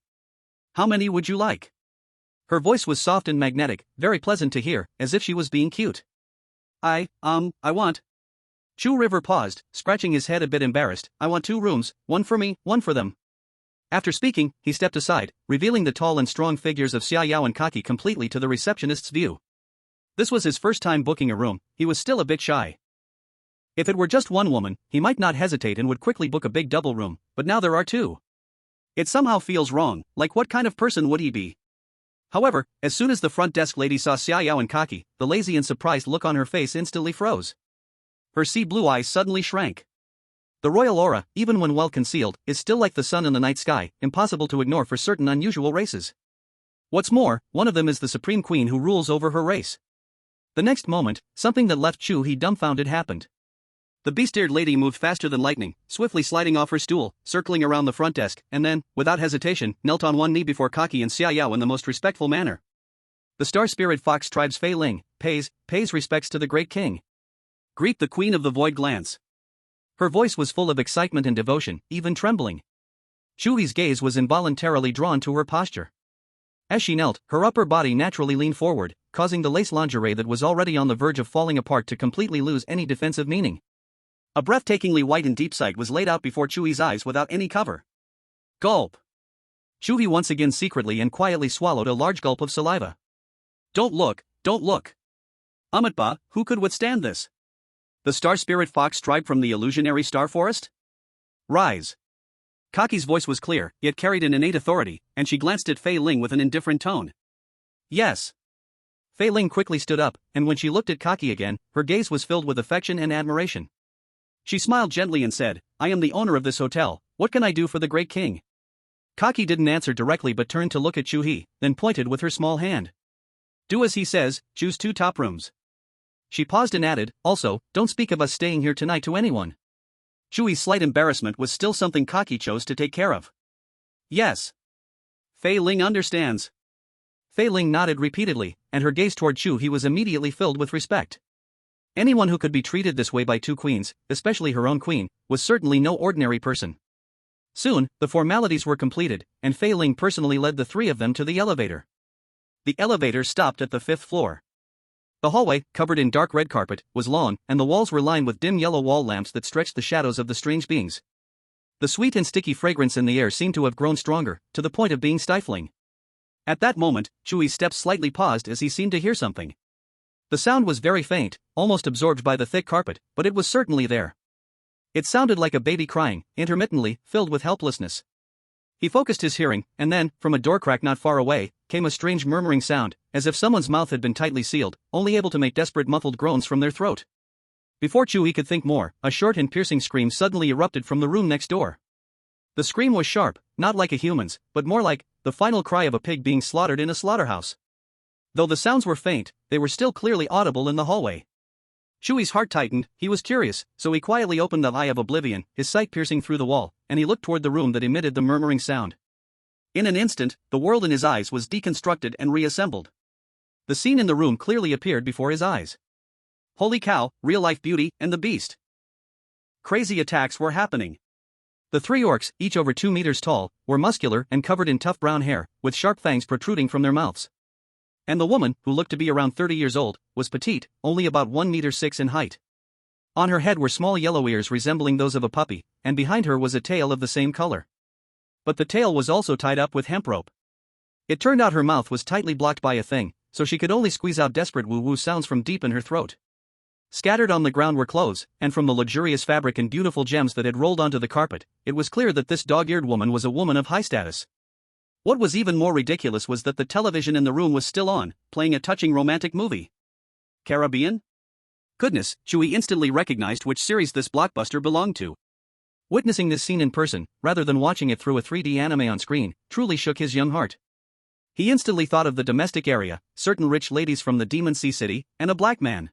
How many would you like?" Her voice was soft and magnetic, very pleasant to hear, as if she was being cute. I want. Chu River paused, scratching his head a bit embarrassed. "I want 2 rooms, one for me, one for them." After speaking, he stepped aside, revealing the tall and strong figures of Xia Yao and Kaki completely to the receptionist's view. This was his first time booking a room, he was still a bit shy. If it were just one woman, he might not hesitate and would quickly book a big double room, but now there are 2. It somehow feels wrong, like what kind of person would he be? However, as soon as the front desk lady saw Xia Yao and Kaki, the lazy and surprised look on her face instantly froze. Her sea blue eyes suddenly shrank. The royal aura, even when well concealed, is still like the sun in the night sky, impossible to ignore for certain unusual races. What's more, one of them is the supreme queen who rules over her race. The next moment, something that left Chu He dumbfounded happened. The beast-eared lady moved faster than lightning, swiftly sliding off her stool, circling around the front desk, and then, without hesitation, knelt on one knee before Kaki and Xia Yao in the most respectful manner. The star-spirit fox tribe's Fei Ling pays respects to the great king. Greet the queen of the void glance. Her voice was full of excitement and devotion, even trembling. Chu He's gaze was involuntarily drawn to her posture. As she knelt, her upper body naturally leaned forward, causing the lace lingerie that was already on the verge of falling apart to completely lose any defensive meaning. A breathtakingly white and deep sight was laid out before Chu He's eyes without any cover. Gulp. Chu He once again secretly and quietly swallowed a large gulp of saliva. Don't look. Amitba, who could withstand this? The star-spirit fox tribe from the illusionary star forest? Rise. Kaki's voice was clear, yet carried an innate authority, and she glanced at Fei Ling with an indifferent tone. Yes. Fei Ling quickly stood up, and when she looked at Kaki again, her gaze was filled with affection and admiration. She smiled gently and said, "I am the owner of this hotel, what can I do for the great king?" Kaki didn't answer directly but turned to look at Chu He, then pointed with her small hand. "Do as he says, choose 2 top rooms." She paused and added, "Also, don't speak of us staying here tonight to anyone." Chu He's slight embarrassment was still something Kaki chose to take care of. Yes. Fei Ling understands. Fei Ling nodded repeatedly, and her gaze toward Chu He was immediately filled with respect. Anyone who could be treated this way by 2 queens, especially her own queen, was certainly no ordinary person. Soon, the formalities were completed, and Fei Ling personally led the 3 of them to the elevator. The elevator stopped at the 5th floor. The hallway, covered in dark red carpet, was long, and the walls were lined with dim yellow wall lamps that stretched the shadows of the strange beings. The sweet and sticky fragrance in the air seemed to have grown stronger, to the point of being stifling. At that moment, Chu He's steps slightly paused as he seemed to hear something. The sound was very faint, almost absorbed by the thick carpet, but it was certainly there. It sounded like a baby crying, intermittently, filled with helplessness. He focused his hearing, and then, from a door crack not far away, came a strange murmuring sound, as if someone's mouth had been tightly sealed, only able to make desperate muffled groans from their throat. Before Chu He could think more, a short and piercing scream suddenly erupted from the room next door. The scream was sharp, not like a human's, but more like the final cry of a pig being slaughtered in a slaughterhouse. Though the sounds were faint, they were still clearly audible in the hallway. Chu He's heart tightened, he was curious, so he quietly opened the eye of oblivion, his sight piercing through the wall, and he looked toward the room that emitted the murmuring sound. In an instant, the world in his eyes was deconstructed and reassembled. The scene in the room clearly appeared before his eyes. Holy cow, real-life Beauty and the Beast. Crazy attacks were happening. The 3 orcs, each over 2 meters tall, were muscular and covered in tough brown hair, with sharp fangs protruding from their mouths. And the woman, who looked to be around 30 years old, was petite, only about 1 meter 6 in height. On her head were small yellow ears resembling those of a puppy, and behind her was a tail of the same color. But the tail was also tied up with hemp rope. It turned out her mouth was tightly blocked by a thing, so she could only squeeze out desperate woo-woo sounds from deep in her throat. Scattered on the ground were clothes, and from the luxurious fabric and beautiful gems that had rolled onto the carpet, it was clear that this dog-eared woman was a woman of high status. What was even more ridiculous was that the television in the room was still on, playing a touching romantic movie. Caribbean? Goodness, Chu He instantly recognized which series this blockbuster belonged to. Witnessing this scene in person, rather than watching it through a 3D anime on screen, truly shook his young heart. He instantly thought of the domestic area, certain rich ladies from the Demon Sea City, and a black man.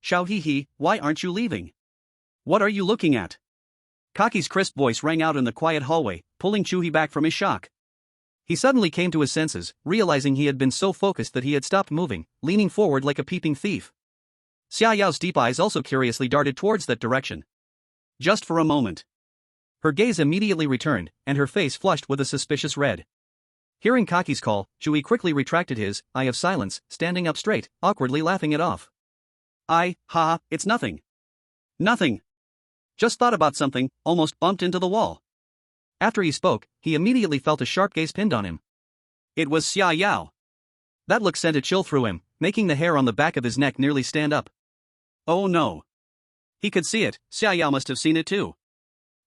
Chu He, why aren't you leaving? What are you looking at? Kaki's crisp voice rang out in the quiet hallway, pulling Chu He back from his shock. He suddenly came to his senses, realizing he had been so focused that he had stopped moving, leaning forward like a peeping thief. Xia Yao's deep eyes also curiously darted towards that direction. Just for a moment. Her gaze immediately returned, and her face flushed with a suspicious red. Hearing Kaki's call, Chu He quickly retracted his eye of silence, standing up straight, awkwardly laughing it off. Haha, it's nothing. Nothing. Just thought about something, almost bumped into the wall. After he spoke, he immediately felt a sharp gaze pinned on him. It was Xia Yao. That look sent a chill through him, making the hair on the back of his neck nearly stand up. Oh no. He could see it, Xia Yao must have seen it too.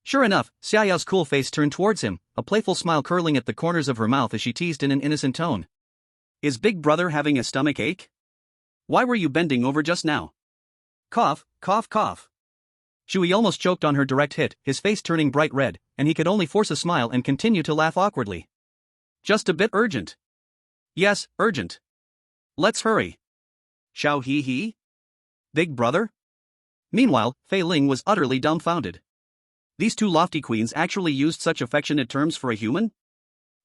Sure enough, Xia Yao's cool face turned towards him, a playful smile curling at the corners of her mouth as she teased in an innocent tone. Is Big Brother having a stomach ache? Why were you bending over just now? Cough, cough, cough. Chu He almost choked on her direct hit, his face turning bright red, and he could only force a smile and continue to laugh awkwardly. Just a bit urgent. Yes, urgent. Let's hurry. Chu He? Big Brother? Meanwhile, Fei Ling was utterly dumbfounded. These two lofty queens actually used such affectionate terms for a human?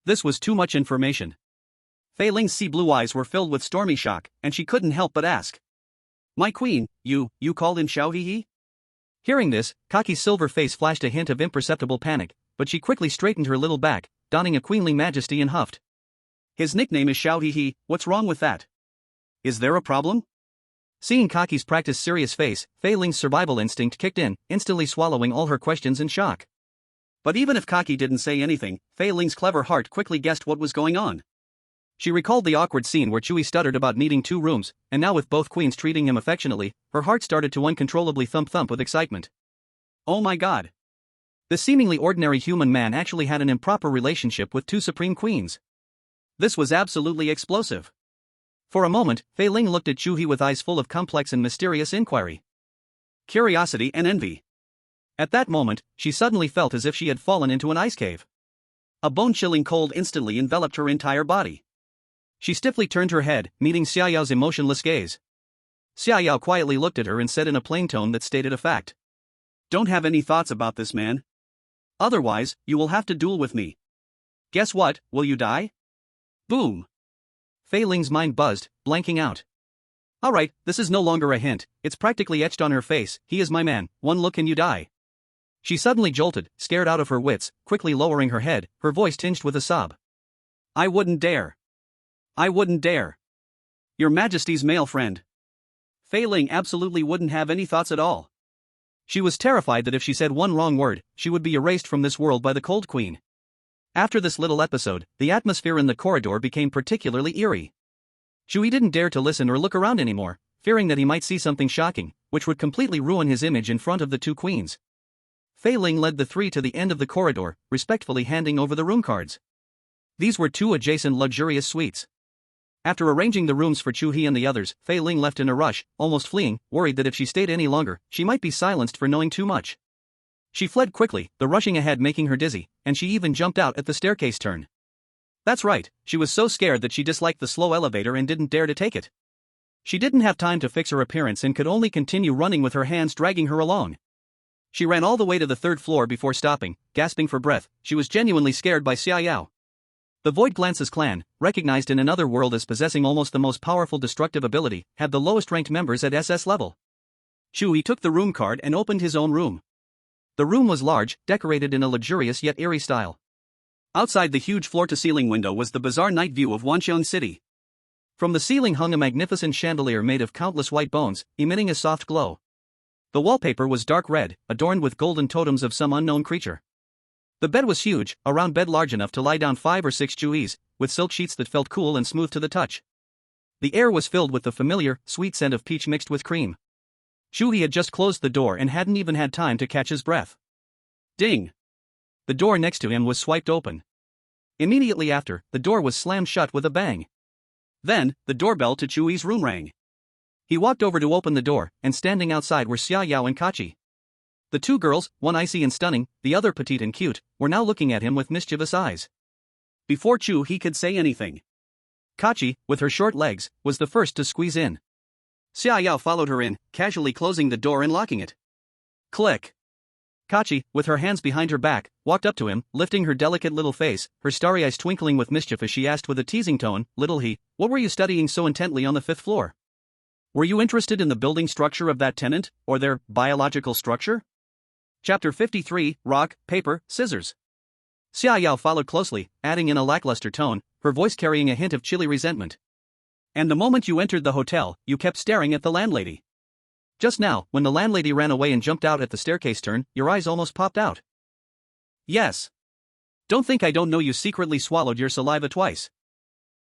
This was too much information. Fei Ling's sea blue eyes were filled with stormy shock, and she couldn't help but ask. My queen, you called him Chu He? Hearing this, Kaki's silver face flashed a hint of imperceptible panic, but she quickly straightened her little back, donning a queenly majesty and huffed. His nickname is Chu He, what's wrong with that? Is there a problem? Seeing Kaki's practiced serious face, Fei Ling's survival instinct kicked in, instantly swallowing all her questions in shock. But even if Kaki didn't say anything, Fei Ling's clever heart quickly guessed what was going on. She recalled the awkward scene where Chu He stuttered about needing 2 rooms, and now with both queens treating him affectionately, her heart started to uncontrollably thump with excitement. Oh my god. This seemingly ordinary human man actually had an improper relationship with 2 supreme queens. This was absolutely explosive. For a moment, Fei Ling looked at Chu He with eyes full of complex and mysterious inquiry, curiosity and envy. At that moment, she suddenly felt as if she had fallen into an ice cave. A bone-chilling cold instantly enveloped her entire body. She stiffly turned her head, meeting Xia Yao's emotionless gaze. Xia Yao quietly looked at her and said in a plain tone that stated a fact. Don't have any thoughts about this man. Otherwise, you will have to duel with me. Guess what, will you die? Boom. Fei Ling's mind buzzed, blanking out. Alright, this is no longer a hint, it's practically etched on her face, he is my man, one look and you die. She suddenly jolted, scared out of her wits, quickly lowering her head, her voice tinged with a sob. I wouldn't dare. I wouldn't dare. Your Majesty's male friend. Fei Ling absolutely wouldn't have any thoughts at all. She was terrified that if she said one wrong word, she would be erased from this world by the Cold Queen. After this little episode, the atmosphere in the corridor became particularly eerie. Chu He didn't dare to listen or look around anymore, fearing that he might see something shocking, which would completely ruin his image in front of the 2 queens. Fei Ling led the 3 to the end of the corridor, respectfully handing over the room cards. These were 2 adjacent luxurious suites. After arranging the rooms for Chu He and the others, Fei Ling left in a rush, almost fleeing, worried that if she stayed any longer, she might be silenced for knowing too much. She fled quickly, the rushing ahead making her dizzy, and she even jumped out at the staircase turn. That's right, she was so scared that she disliked the slow elevator and didn't dare to take it. She didn't have time to fix her appearance and could only continue running with her hands dragging her along. She ran all the way to the 3rd floor before stopping, gasping for breath. She was genuinely scared by Xia Yao. The Void Glances clan, recognized in another world as possessing almost the most powerful destructive ability, had the lowest ranked members at SS level. Chu He took the room card and opened his own room. The room was large, decorated in a luxurious yet eerie style. Outside the huge floor-to-ceiling window was the bizarre night view of Wanxiang City. From the ceiling hung a magnificent chandelier made of countless white bones, emitting a soft glow. The wallpaper was dark red, adorned with golden totems of some unknown creature. The bed was huge, a round bed large enough to lie down 5 or 6 Chu He's, with silk sheets that felt cool and smooth to the touch. The air was filled with the familiar, sweet scent of peach mixed with cream. Chu He had just closed the door and hadn't even had time to catch his breath. Ding! The door next to him was swiped open. Immediately after, the door was slammed shut with a bang. Then, the doorbell to Chu He's room rang. He walked over to open the door, and standing outside were Xia Yao and Kachi. The 2 girls, one icy and stunning, the other petite and cute, were now looking at him with mischievous eyes. Before Chu He could say anything, Kachi, with her short legs, was the first to squeeze in. Xia Yao followed her in, casually closing the door and locking it. Click. Kachi, with her hands behind her back, walked up to him, lifting her delicate little face, her starry eyes twinkling with mischief as she asked with a teasing tone, "Little He, what were you studying so intently on the 5th floor?" Were you interested in the building structure of that tenant, or their biological structure? Chapter 53, Rock, Paper, Scissors. Xia Yao followed closely, adding in a lackluster tone, her voice carrying a hint of chilly resentment. And the moment you entered the hotel, you kept staring at the landlady. Just now, when the landlady ran away and jumped out at the staircase turn, your eyes almost popped out. Yes. Don't think I don't know you secretly swallowed your saliva twice.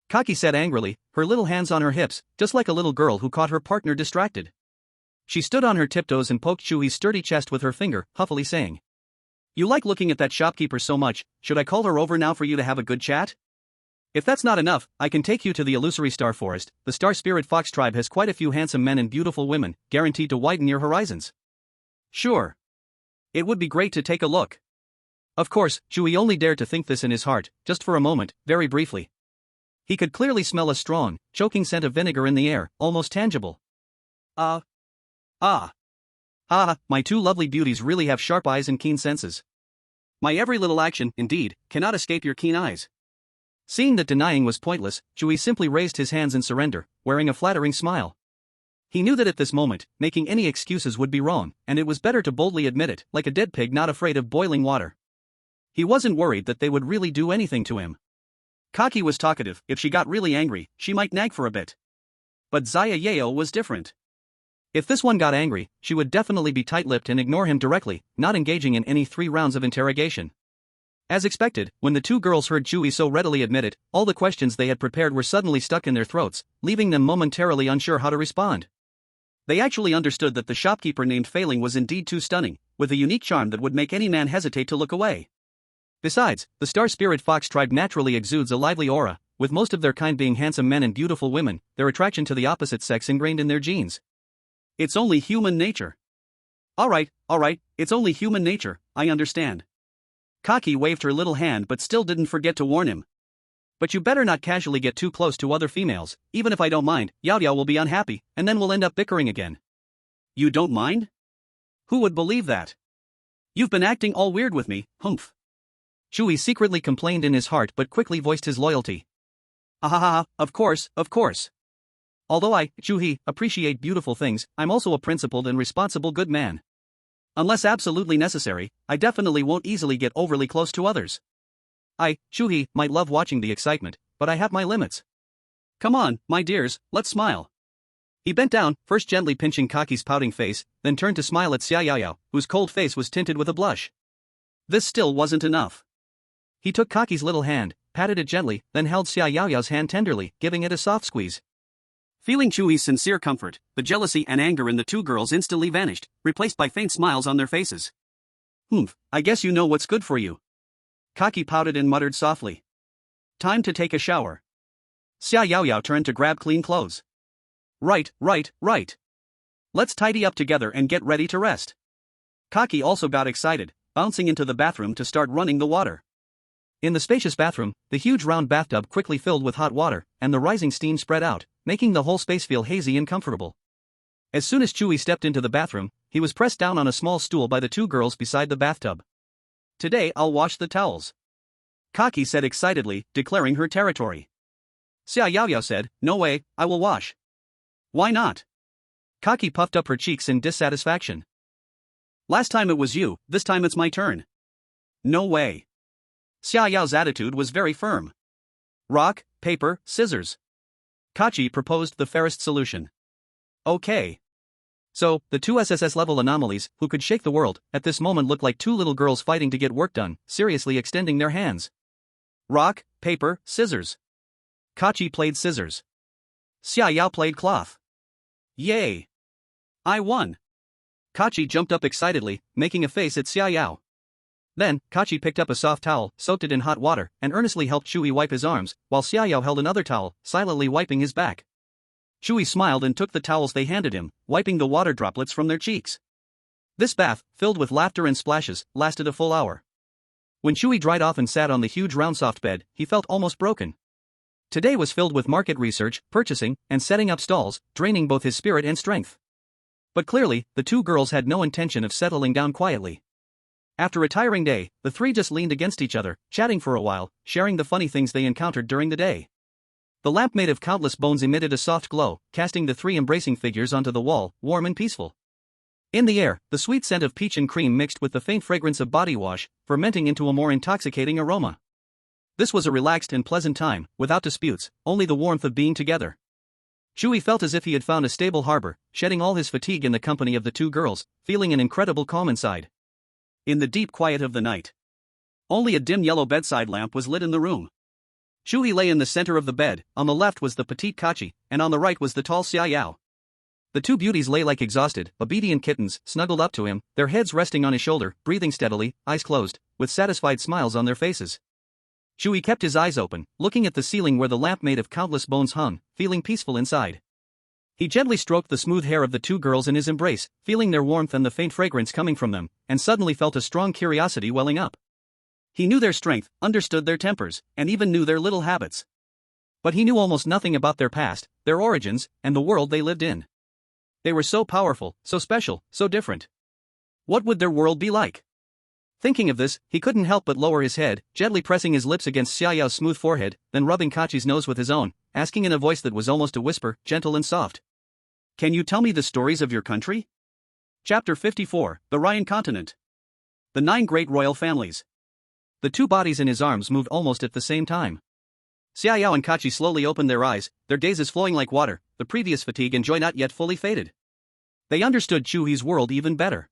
Kaki said angrily, her little hands on her hips, just like a little girl who caught her partner distracted. She stood on her tiptoes and poked Chu He's sturdy chest with her finger, huffily saying, "You like looking at that shopkeeper so much, should I call her over now for you to have a good chat? If that's not enough, I can take you to the illusory Star Forest. The Star Spirit Fox tribe has quite a few handsome men and beautiful women, guaranteed to widen your horizons." Sure. It would be great to take a look. Of course, Chu He only dared to think this in his heart, just for a moment, very briefly. He could clearly smell a strong, choking scent of vinegar in the air, almost tangible. My two lovely beauties really have sharp eyes and keen senses. My every little action, indeed, cannot escape your keen eyes. Seeing that denying was pointless, Chu He simply raised his hands in surrender, wearing a flattering smile. He knew that at this moment, making any excuses would be wrong, and it was better to boldly admit it, like a dead pig not afraid of boiling water. He wasn't worried that they would really do anything to him. Kaki was talkative. If she got really angry, she might nag for a bit. But Xia Yao was different. If this one got angry, she would definitely be tight-lipped and ignore him directly, not engaging in any 3 rounds of interrogation. As expected, when the two girls heard Chu He so readily admit it, all the questions they had prepared were suddenly stuck in their throats, leaving them momentarily unsure how to respond. They actually understood that the shopkeeper named Fei Ling was indeed too stunning, with a unique charm that would make any man hesitate to look away. Besides, the Star Spirit Fox tribe naturally exudes a lively aura, with most of their kind being handsome men and beautiful women, their attraction to the opposite sex ingrained in their genes. It's only human nature. Alright, it's only human nature, I understand. Kaki waved her little hand but still didn't forget to warn him. But you better not casually get too close to other females, even if I don't mind, Yao Yao will be unhappy, and then we'll end up bickering again. You don't mind? Who would believe that? You've been acting all weird with me, humph. Chu He secretly complained in his heart but quickly voiced his loyalty. Of course. Although I, Chu He, appreciate beautiful things, I'm also a principled and responsible good man. Unless absolutely necessary, I definitely won't easily get overly close to others. I, Chu He, might love watching the excitement, but I have my limits. Come on, my dears, let's smile. He bent down, first gently pinching Kaki's pouting face, then turned to smile at Xia Yao, whose cold face was tinted with a blush. This still wasn't enough. He took Kaki's little hand, patted it gently, then held Xia Yao's hand tenderly, giving it a soft squeeze. Feeling Chu He's sincere comfort, the jealousy and anger in the two girls instantly vanished, replaced by faint smiles on their faces. I guess you know what's good for you. Kaki pouted and muttered softly. Time to take a shower. Xia Yao turned to grab clean clothes. Right. Let's tidy up together and get ready to rest. Kaki also got excited, bouncing into the bathroom to start running the water. In the spacious bathroom, the huge round bathtub quickly filled with hot water, and the rising steam spread out, making the whole space feel hazy and comfortable. As soon as Chu He stepped into the bathroom, he was pressed down on a small stool by the two girls beside the bathtub. Today I'll wash the towels. Kaki said excitedly, declaring her territory. Xia Yao said, no way, I will wash. Why not? Kaki puffed up her cheeks in dissatisfaction. Last time it was you, this time it's my turn. No way. Xia Yao's attitude was very firm. Rock, paper, scissors. Kachi proposed the fairest solution. Okay. So, the two SSS-level anomalies, who could shake the world, at this moment looked like two little girls fighting to get work done, seriously extending their hands. Rock, paper, scissors. Kachi played scissors. Xia Yao played cloth. Yay! I won! Kachi jumped up excitedly, making a face at Xia Yao. Then, Kachi picked up a soft towel, soaked it in hot water, and earnestly helped Chu He wipe his arms, while Xia Yao held another towel, silently wiping his back. Chu He smiled and took the towels they handed him, wiping the water droplets from their cheeks. This bath, filled with laughter and splashes, lasted a full hour. When Chu He dried off and sat on the huge round soft bed, he felt almost broken. Today was filled with market research, purchasing, and setting up stalls, draining both his spirit and strength. But clearly, the two girls had no intention of settling down quietly. After a tiring day, the three just leaned against each other, chatting for a while, sharing the funny things they encountered during the day. The lamp made of countless bones emitted a soft glow, casting the three embracing figures onto the wall, warm and peaceful. In the air, the sweet scent of peach and cream mixed with the faint fragrance of body wash, fermenting into a more intoxicating aroma. This was a relaxed and pleasant time, without disputes, only the warmth of being together. Chu He felt as if he had found a stable harbor, shedding all his fatigue in the company of the two girls, feeling an incredible calm inside. In the deep quiet of the night, only a dim yellow bedside lamp was lit in the room. Chu He lay in the center of the bed. On the left was the petite Kachi, and on the right was the tall Xiaoyao. The two beauties lay like exhausted, obedient kittens, snuggled up to him, their heads resting on his shoulder, breathing steadily, eyes closed, with satisfied smiles on their faces. Chu He kept his eyes open, looking at the ceiling where the lamp made of countless bones hung, feeling peaceful inside. He gently stroked the smooth hair of the two girls in his embrace, feeling their warmth and the faint fragrance coming from them, and suddenly felt a strong curiosity welling up. He knew their strength, understood their tempers, and even knew their little habits. But he knew almost nothing about their past, their origins, and the world they lived in. They were so powerful, so special, so different. What would their world be like? Thinking of this, he couldn't help but lower his head, gently pressing his lips against Xiaoyao's smooth forehead, then rubbing Kachi's nose with his own, asking in a voice that was almost a whisper, gentle and soft. "Can you tell me the stories of your country?" Chapter 54, The Ryan Continent. The 9 Great Royal Families. The two bodies in his arms moved almost at the same time. Xiaoyao and Kachi slowly opened their eyes, their gazes flowing like water, the previous fatigue and joy not yet fully faded. They understood Chu He's world even better.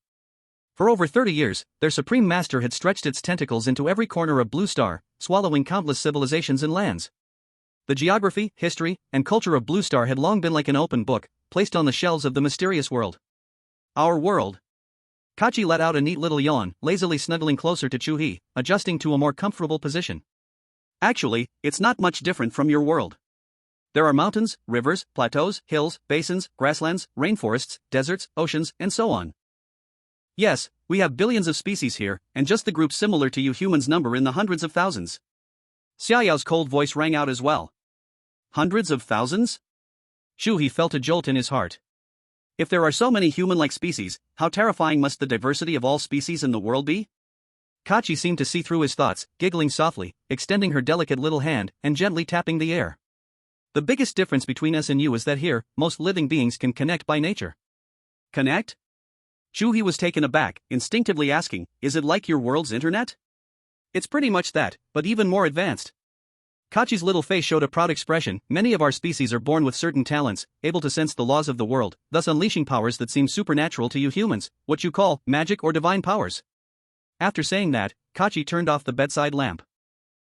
For over 30 years, their supreme master had stretched its tentacles into every corner of Blue Star, swallowing countless civilizations and lands. The geography, history, and culture of Blue Star had long been like an open book, placed on the shelves of the mysterious world. Our world. Kachi let out a neat little yawn, lazily snuggling closer to Chu He, adjusting to a more comfortable position. Actually, it's not much different from your world. There are mountains, rivers, plateaus, hills, basins, grasslands, rainforests, deserts, oceans, and so on. Yes, we have billions of species here, and just the groups similar to you humans number in the hundreds of thousands. Xiaoyao's cold voice rang out as well. Hundreds of thousands? Chu He felt a jolt in his heart. If there are so many human-like species, how terrifying must the diversity of all species in the world be? Kachi seemed to see through his thoughts, giggling softly, extending her delicate little hand, and gently tapping the air. The biggest difference between us and you is that here, most living beings can connect by nature. Connect? Chu He was taken aback, instinctively asking, is it like your world's internet? It's pretty much that, but even more advanced. Kachi's little face showed a proud expression. Many of our species are born with certain talents, able to sense the laws of the world, thus unleashing powers that seem supernatural to you humans, what you call magic or divine powers. After saying that, Kachi turned off the bedside lamp.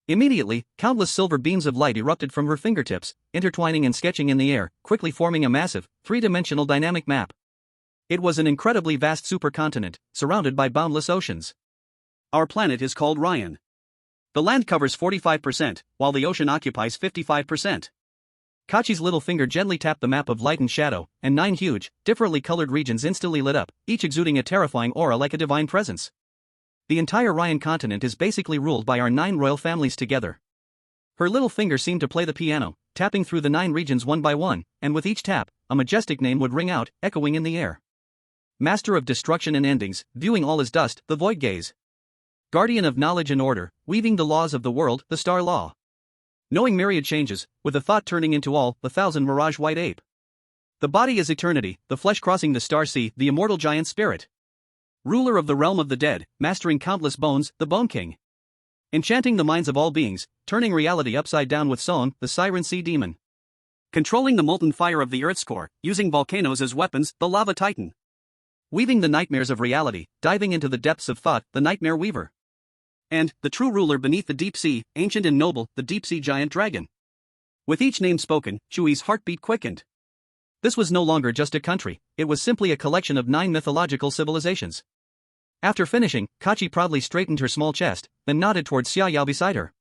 Immediately, countless silver beams of light erupted from her fingertips, intertwining and sketching in the air, quickly forming a massive, three-dimensional dynamic map. It was an incredibly vast supercontinent, surrounded by boundless oceans. Our planet is called Ryan. The land covers 45%, while the ocean occupies 55%. Kachi's little finger gently tapped the map of light and shadow, and 9 huge, differently colored regions instantly lit up, each exuding a terrifying aura like a divine presence. The entire Ryan continent is basically ruled by our 9 royal families together. Her little finger seemed to play the piano, tapping through the 9 regions one by one, and with each tap, a majestic name would ring out, echoing in the air. Master of destruction and endings, viewing all as dust, the void gaze. Guardian of knowledge and order, weaving the laws of the world, the star law. Knowing myriad changes, with a thought turning into all, the 1,000 mirage white ape. The body is eternity, the flesh crossing the star sea, the immortal giant spirit. Ruler of the realm of the dead, mastering countless bones, the Bone King. Enchanting the minds of all beings, turning reality upside down with song, the siren sea demon. Controlling the molten fire of the Earth's core, using volcanoes as weapons, the lava titan. Weaving the nightmares of reality, diving into the depths of thought, the nightmare weaver. And, the true ruler beneath the deep sea, ancient and noble, the deep sea giant dragon. With each name spoken, Chu He's heartbeat quickened. This was no longer just a country, it was simply a collection of 9 mythological civilizations. After finishing, Kachi proudly straightened her small chest, then nodded towards Xiaoyao beside her.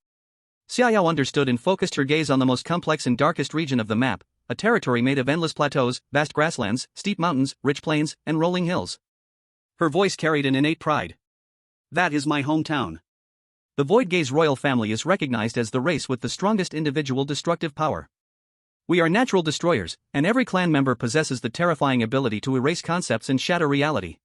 Xiaoyao understood and focused her gaze on the most complex and darkest region of the map, a territory made of endless plateaus, vast grasslands, steep mountains, rich plains, and rolling hills. Her voice carried an innate pride. That is my hometown. The Void Gaze royal family is recognized as the race with the strongest individual destructive power. We are natural destroyers, and every clan member possesses the terrifying ability to erase concepts and shatter reality.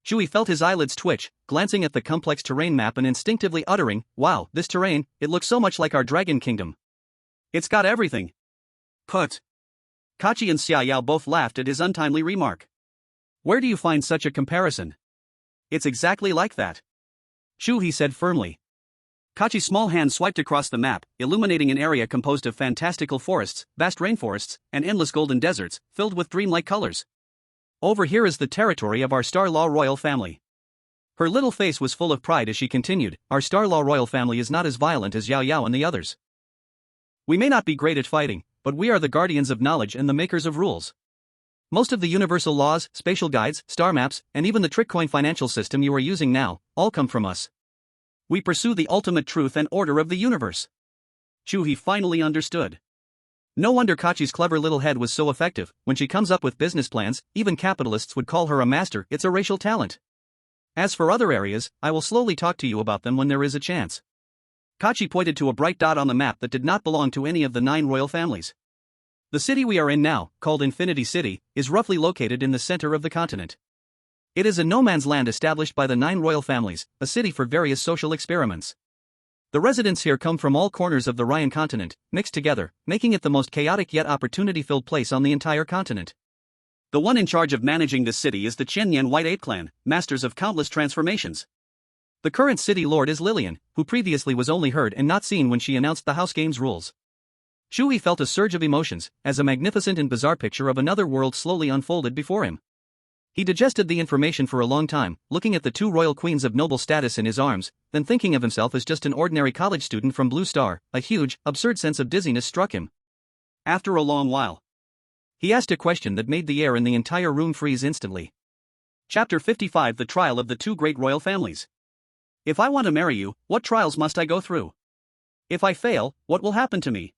Chu He felt his eyelids twitch, glancing at the complex terrain map and instinctively uttering, "Wow, this terrain, it looks so much like our dragon kingdom." It's got everything. Put. Kachi and Xiaoyao both laughed at his untimely remark. Where do you find such a comparison? It's exactly like that. Chu He said firmly. Kachi's small hand swiped across the map, illuminating an area composed of fantastical forests, vast rainforests, and endless golden deserts, filled with dreamlike colors. Over here is the territory of our Star-Law royal family. Her little face was full of pride as she continued, our Star-Law royal family is not as violent as Yao Yao and the others. We may not be great at fighting, but we are the guardians of knowledge and the makers of rules. Most of the universal laws, spatial guides, star maps, and even the trick coin financial system you are using now, all come from us. We pursue the ultimate truth and order of the universe. Chu He finally understood. No wonder Kachi's clever little head was so effective. When she comes up with business plans, even capitalists would call her a master. It's a racial talent. As for other areas, I will slowly talk to you about them when there is a chance. Kachi pointed to a bright dot on the map that did not belong to any of the 9 royal families. The city we are in now, called Infinity City, is roughly located in the center of the continent. It is a no-man's land established by the 9 royal families, a city for various social experiments. The residents here come from all corners of the Ryan continent, mixed together, making it the most chaotic yet opportunity-filled place on the entire continent. The one in charge of managing this city is the Qianyan White Ape clan, masters of countless transformations. The current city lord is Lillian, who previously was only heard and not seen when she announced the house game's rules. Chu He felt a surge of emotions, as a magnificent and bizarre picture of another world slowly unfolded before him. He digested the information for a long time, looking at the 2 royal queens of noble status in his arms, then thinking of himself as just an ordinary college student from Blue Star. A huge, absurd sense of dizziness struck him. After a long while, he asked a question that made the air in the entire room freeze instantly. Chapter 55: The Trial of the 2 Great Royal Families. If I want to marry you, what trials must I go through? If I fail, what will happen to me?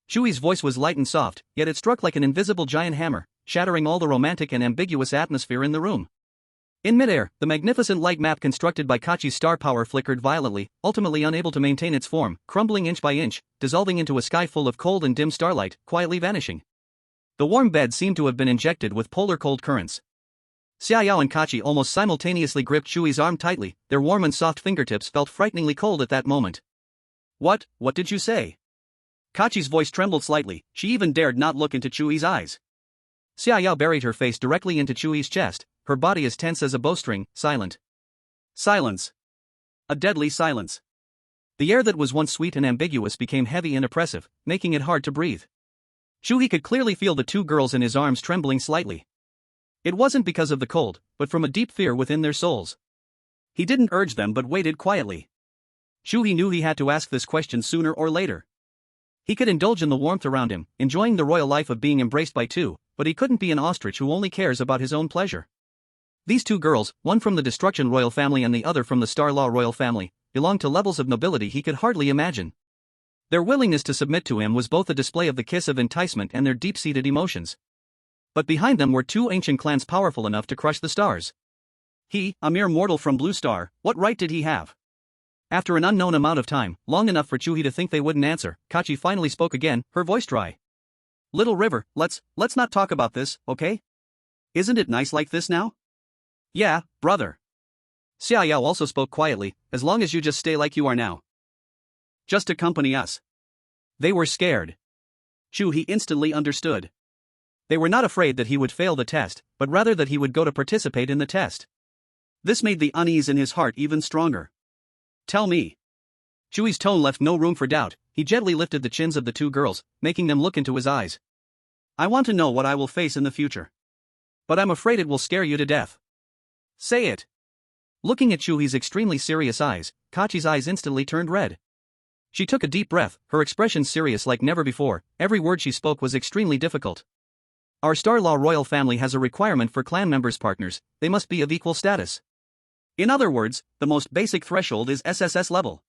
Chu He's voice was light and soft, yet it struck like an invisible giant hammer, shattering all the romantic and ambiguous atmosphere in the room. In midair, the magnificent light map constructed by Kachi's star power flickered violently, ultimately unable to maintain its form, crumbling inch by inch, dissolving into a sky full of cold and dim starlight, quietly vanishing. The warm bed seemed to have been injected with polar cold currents. Xiaoyao and Kachi almost simultaneously gripped Chu He's arm tightly, their warm and soft fingertips felt frighteningly cold at that moment. What did you say? Kachi's voice trembled slightly, she even dared not look into Chu He's eyes. Xiaoyao buried her face directly into Chu He's chest, her body as tense as a bowstring, silent. Silence. A deadly silence. The air that was once sweet and ambiguous became heavy and oppressive, making it hard to breathe. Chu He could clearly feel the 2 girls in his arms trembling slightly. It wasn't because of the cold, but from a deep fear within their souls. He didn't urge them but waited quietly. Chu He knew he had to ask this question sooner or later. He could indulge in the warmth around him, enjoying the royal life of being embraced by 2, but he couldn't be an ostrich who only cares about his own pleasure. These 2 girls, one from the Destruction royal family and the other from the Star-Law royal family, belonged to levels of nobility he could hardly imagine. Their willingness to submit to him was both a display of the kiss of enticement and their deep-seated emotions. But behind them were 2 ancient clans powerful enough to crush the stars. He, a mere mortal from Blue Star, what right did he have? After an unknown amount of time, long enough for Chu He to think they wouldn't answer, Kachi finally spoke again, her voice dry. Little River, let's not talk about this, okay? Isn't it nice like this now? Yeah, brother. Xiaoyao also spoke quietly, as long as you just stay like you are now. Just accompany us. They were scared. Chu He instantly understood. They were not afraid that he would fail the test, but rather that he would go to participate in the test. This made the unease in his heart even stronger. Tell me. Chu He's tone left no room for doubt. He gently lifted the chins of the 2 girls, making them look into his eyes. I want to know what I will face in the future. But I'm afraid it will scare you to death. Say it. Looking at Chu He's extremely serious eyes, Kachi's eyes instantly turned red. She took a deep breath, her expression serious like never before. Every word she spoke was extremely difficult. Our Star-Law royal family has a requirement for clan members' partners, they must be of equal status. In other words, the most basic threshold is SSS level.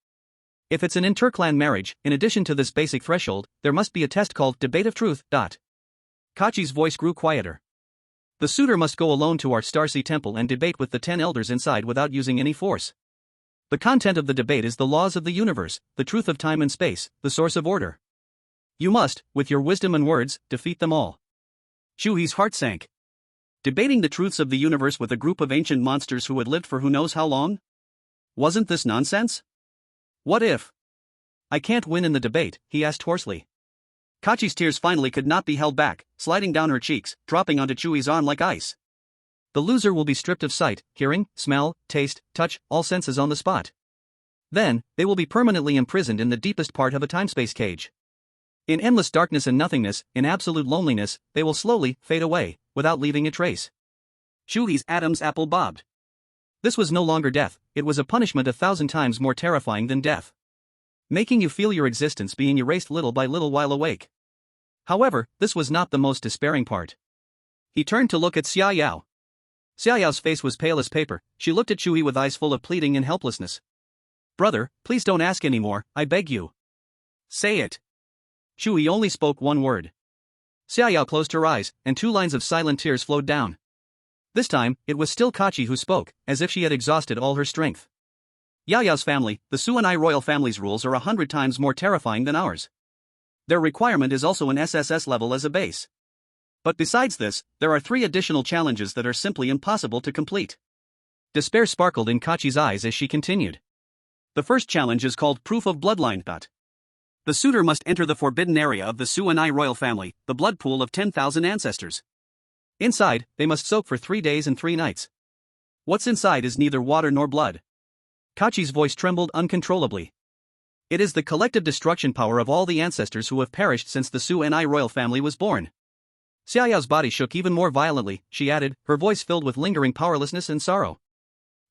If it's an inter-clan marriage, in addition to this basic threshold, there must be a test called Debate of Truth. Kachi's voice grew quieter. The suitor must go alone to our Starsea temple and debate with the 10 elders inside without using any force. The content of the debate is the laws of the universe, the truth of time and space, the source of order. You must, with your wisdom and words, defeat them all. Chu He's heart sank. Debating the truths of the universe with a group of ancient monsters who had lived for who knows how long? Wasn't this nonsense? What if I can't win in the debate? He asked hoarsely. Kachi's tears finally could not be held back, sliding down her cheeks, dropping onto Chu He's arm like ice. The loser will be stripped of sight, hearing, smell, taste, touch, all senses on the spot. Then, they will be permanently imprisoned in the deepest part of a time-space cage. In endless darkness and nothingness, in absolute loneliness, they will slowly fade away, without leaving a trace. Chu He's Adam's apple bobbed. This was no longer death, it was a punishment 1,000 times more terrifying than death. Making you feel your existence being erased little by little while awake. However, this was not the most despairing part. He turned to look at Xia Yao. Xia Yao's face was pale as paper, she looked at Chu He with eyes full of pleading and helplessness. Brother, please don't ask anymore, I beg you. Say it. Chu He only spoke one word. Xia Yao closed her eyes, and 2 lines of silent tears flowed down. This time, it was still Kachi who spoke, as if she had exhausted all her strength. Yao Yao's family, the Suanai royal family's rules are 100 times more terrifying than ours. Their requirement is also an SSS level as a base. But besides this, there are 3 additional challenges that are simply impossible to complete. Despair sparkled in Kachi's eyes as she continued. The first challenge is called Proof of Bloodline. The suitor must enter the forbidden area of the Suanai royal family, the blood pool of 10,000 ancestors. Inside, they must soak for 3 days and 3 nights. What's inside is neither water nor blood. Kachi's voice trembled uncontrollably. It is the collective destruction power of all the ancestors who have perished since the Suanai royal family was born. Xia Yao's body shook even more violently, she added, her voice filled with lingering powerlessness and sorrow.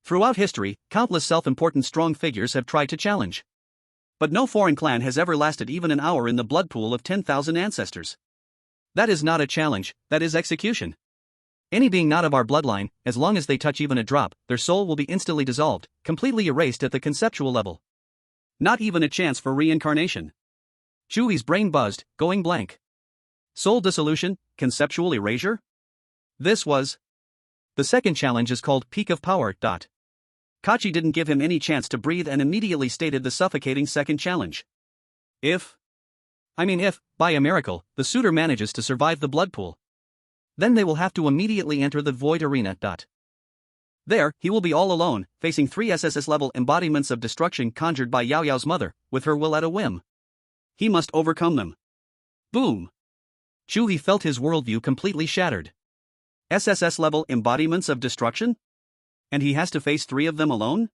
Throughout history, countless self-important strong figures have tried to challenge. But no foreign clan has ever lasted even an hour in the blood pool of 10,000 ancestors. That is not a challenge, that is execution. Any being not of our bloodline, as long as they touch even a drop, their soul will be instantly dissolved, completely erased at the conceptual level. Not even a chance for reincarnation. Chu He's brain buzzed, going blank. Soul dissolution, conceptual erasure? This was... The second challenge is called Peak of Power. Kachi didn't give him any chance to breathe and immediately stated the suffocating second challenge. If, by a miracle, the suitor manages to survive the blood pool, then they will have to immediately enter the void arena. There, he will be all alone, facing 3 SSS-level embodiments of destruction conjured by Yao Yao's mother, with her will at a whim. He must overcome them. Boom! Chu He felt his worldview completely shattered. SSS-level embodiments of destruction? And he has to face 3 of them alone?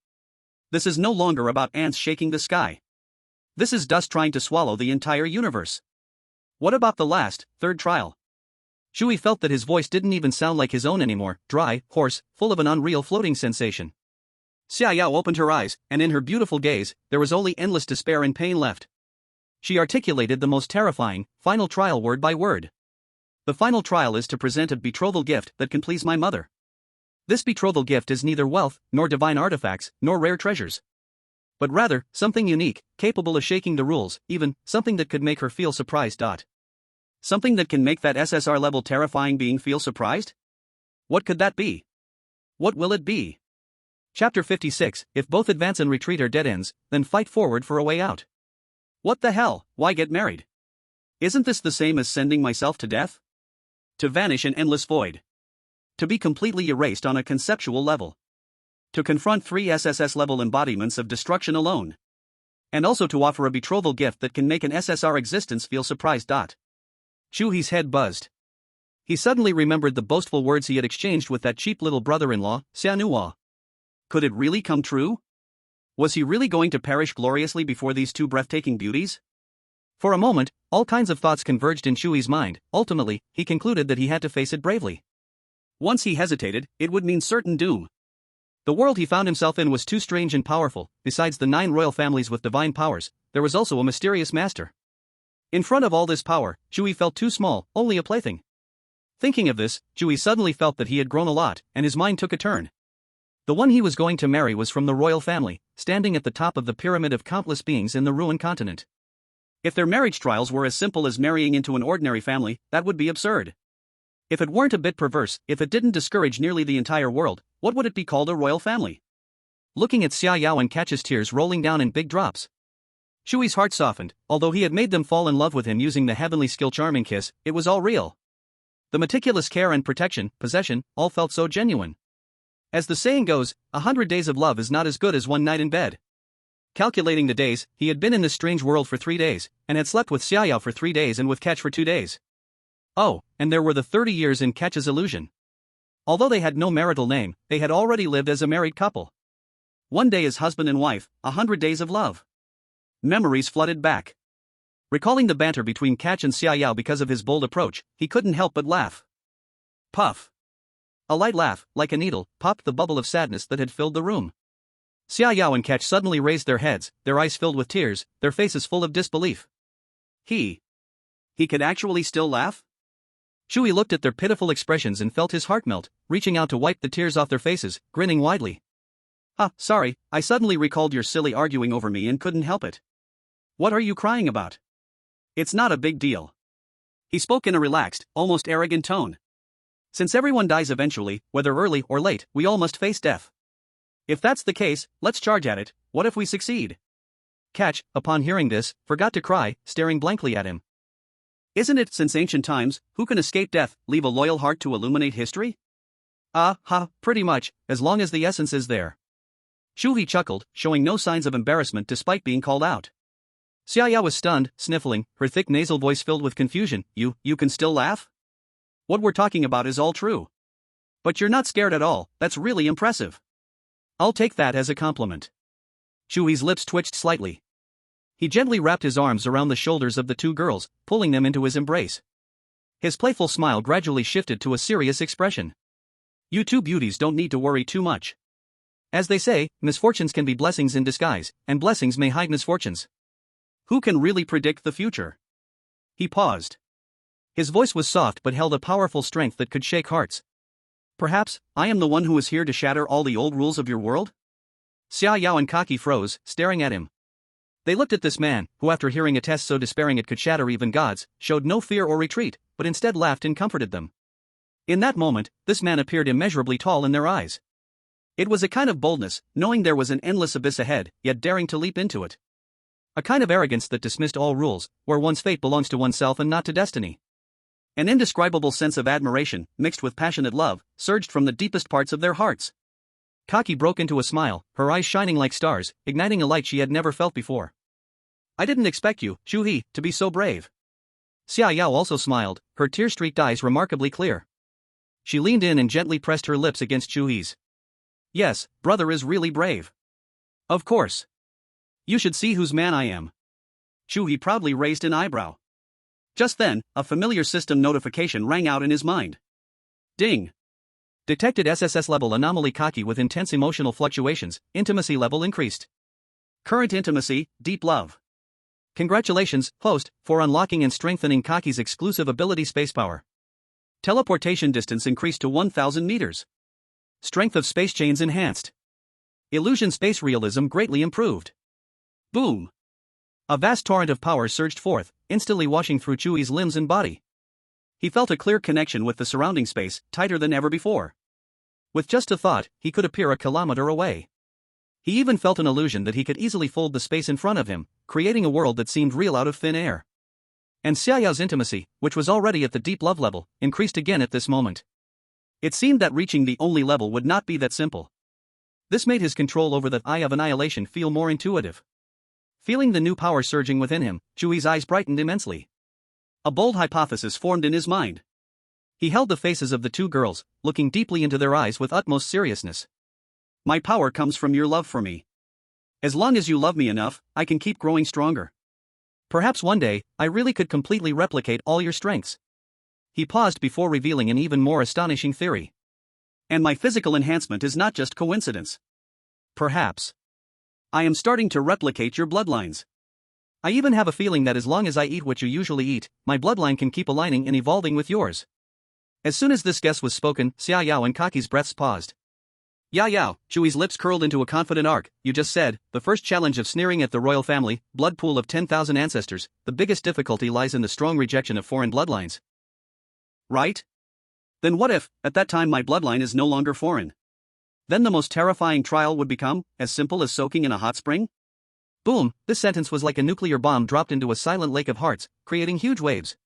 This is no longer about ants shaking the sky. This is dust trying to swallow the entire universe. What about the last, 3rd trial? Chu He felt that his voice didn't even sound like his own anymore, dry, hoarse, full of an unreal floating sensation. Xia Yao opened her eyes, and in her beautiful gaze, there was only endless despair and pain left. She articulated the most terrifying, final trial word by word. The final trial is to present a betrothal gift that can please my mother. This betrothal gift is neither wealth, nor divine artifacts, nor rare treasures. But rather, something unique, capable of shaking the rules, even, something that could make her feel surprised. Something that can make that SSR-level terrifying being feel surprised? What could that be? What will it be? Chapter 56, if both advance and retreat are dead ends, then fight forward for a way out. What the hell, why get married? Isn't this the same as sending myself to death? To vanish in endless void. To be completely erased on a conceptual level. To confront 3 SSS-level embodiments of destruction alone. And also to offer a betrothal gift that can make an SSR existence feel surprised. Chu He's head buzzed. He suddenly remembered the boastful words he had exchanged with that cheap little brother-in-law, Xianhua. Could it really come true? Was he really going to perish gloriously before these 2 breathtaking beauties? For a moment, all kinds of thoughts converged in Chu He's mind. Ultimately, he concluded that he had to face it bravely. Once he hesitated, it would mean certain doom. The world he found himself in was too strange and powerful. Besides the 9 royal families with divine powers, there was also a mysterious master. In front of all this power, Chu He felt too small, only a plaything. Thinking of this, Chu He suddenly felt that he had grown a lot, and his mind took a turn. The one he was going to marry was from the royal family, standing at the top of the pyramid of countless beings in the ruined continent. If their marriage trials were as simple as marrying into an ordinary family, that would be absurd. If it weren't a bit perverse, if it didn't discourage nearly the entire world, what would it be called? A royal family? Looking at Xia Yao and Kachi's tears rolling down in big drops. Chu He's heart softened. Although he had made them fall in love with him using the heavenly skill Charming Kiss, it was all real. The meticulous care and protection, possession, all felt so genuine. As the saying goes, 100 days of love is not as good as 1 night in bed. Calculating the days, he had been in this strange world for 3 days, and had slept with Xiaoyao for 3 days and with Catch for 2 days. Oh, and there were the 30 years in Catch's illusion. Although they had no marital name, they had already lived as a married couple. 1 day as husband and wife, 100 days of love. Memories flooded back. Recalling the banter between Catch and Xiaoyao because of his bold approach, he couldn't help but laugh. Puff. A light laugh, like a needle, popped the bubble of sadness that had filled the room. Xiaoyao and Catch suddenly raised their heads, their eyes filled with tears, their faces full of disbelief. He could actually still laugh? Chu He looked at their pitiful expressions and felt his heart melt, reaching out to wipe the tears off their faces, grinning widely. Sorry, I suddenly recalled your silly arguing over me and couldn't help it. What are you crying about? It's not a big deal. He spoke in a relaxed, almost arrogant tone. Since everyone dies eventually, whether early or late, we all must face death. If that's the case, let's charge at it. What if we succeed? Catch, upon hearing this, forgot to cry, staring blankly at him. Isn't it, since ancient times, who can escape death, leave a loyal heart to illuminate history? Pretty much, as long as the essence is there. Chu He chuckled, showing no signs of embarrassment despite being called out. Xiaoyao was stunned, sniffling, her thick nasal voice filled with confusion. You can still laugh? What we're talking about is all true. But you're not scared at all, that's really impressive. I'll take that as a compliment. Chu He's lips twitched slightly. He gently wrapped his arms around the shoulders of the two girls, pulling them into his embrace. His playful smile gradually shifted to a serious expression. You two beauties don't need to worry too much. As they say, misfortunes can be blessings in disguise, and blessings may hide misfortunes. Who can really predict the future? He paused. His voice was soft but held a powerful strength that could shake hearts. Perhaps, I am the one who is here to shatter all the old rules of your world? Xiaoyao and Kaki froze, staring at him. They looked at this man, who after hearing a test so despairing it could shatter even gods, showed no fear or retreat, but instead laughed and comforted them. In that moment, this man appeared immeasurably tall in their eyes. It was a kind of boldness, knowing there was an endless abyss ahead, yet daring to leap into it. A kind of arrogance that dismissed all rules, where one's fate belongs to oneself and not to destiny. An indescribable sense of admiration, mixed with passionate love, surged from the deepest parts of their hearts. Kaki broke into a smile, her eyes shining like stars, igniting a light she had never felt before. I didn't expect you, Chu He, to be so brave. Xiaoyao also smiled, her tear-streaked eyes remarkably clear. She leaned in and gently pressed her lips against Chu He's. Yes, brother is really brave. Of course. You should see whose man I am. Chu He proudly raised an eyebrow. Just then, a familiar system notification rang out in his mind. Ding. Detected SSS level anomaly. Kaki with intense emotional fluctuations, intimacy level increased. Current intimacy, deep love. Congratulations, host, for unlocking and strengthening Kaki's exclusive ability space power. Teleportation distance increased to 1,000 meters. Strength of space chains enhanced. Illusion space realism greatly improved. Boom. A vast torrent of power surged forth, instantly washing through Chu He's limbs and body. He felt a clear connection with the surrounding space, tighter than ever before. With just a thought, he could appear a kilometer away. He even felt an illusion that he could easily fold the space in front of him, creating a world that seemed real out of thin air. And Xiaoyao's intimacy, which was already at the deep love level, increased again at this moment. It seemed that reaching the only level would not be that simple. This made his control over the Eye of Annihilation feel more intuitive. Feeling the new power surging within him, Chu He's eyes brightened immensely. A bold hypothesis formed in his mind. He held the faces of the two girls, looking deeply into their eyes with utmost seriousness. My power comes from your love for me. As long as you love me enough, I can keep growing stronger. Perhaps one day, I really could completely replicate all your strengths. He paused before revealing an even more astonishing theory. And my physical enhancement is not just coincidence. Perhaps I am starting to replicate your bloodlines. I even have a feeling that as long as I eat what you usually eat, my bloodline can keep aligning and evolving with yours. As soon as this guess was spoken, Xiaoyao and Kaki's breaths paused. Yao, Chu He's lips curled into a confident arc. You just said, the first challenge of sneering at the royal family, blood pool of 10,000 ancestors, the biggest difficulty lies in the strong rejection of foreign bloodlines. Right? Then what if, at that time my bloodline is no longer foreign? Then the most terrifying trial would become, as simple as soaking in a hot spring? Boom, this sentence was like a nuclear bomb dropped into a silent lake of hearts, creating huge waves.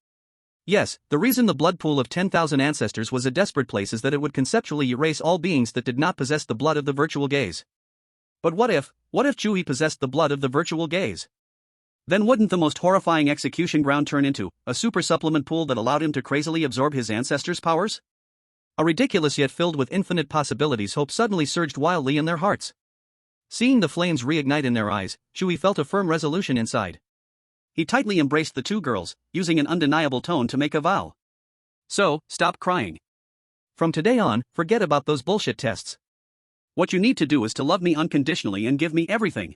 Yes, the reason the blood pool of 10,000 ancestors was a desperate place is that it would conceptually erase all beings that did not possess the blood of the virtual gaze. But what if Chu He possessed the blood of the virtual gaze? Then wouldn't the most horrifying execution ground turn into a super supplement pool that allowed him to crazily absorb his ancestors' powers? A ridiculous yet filled with infinite possibilities hope suddenly surged wildly in their hearts. Seeing the flames reignite in their eyes, Chu He felt a firm resolution inside. He tightly embraced the two girls, using an undeniable tone to make a vow. So, stop crying. From today on, forget about those bullshit tests. What you need to do is to love me unconditionally and give me everything.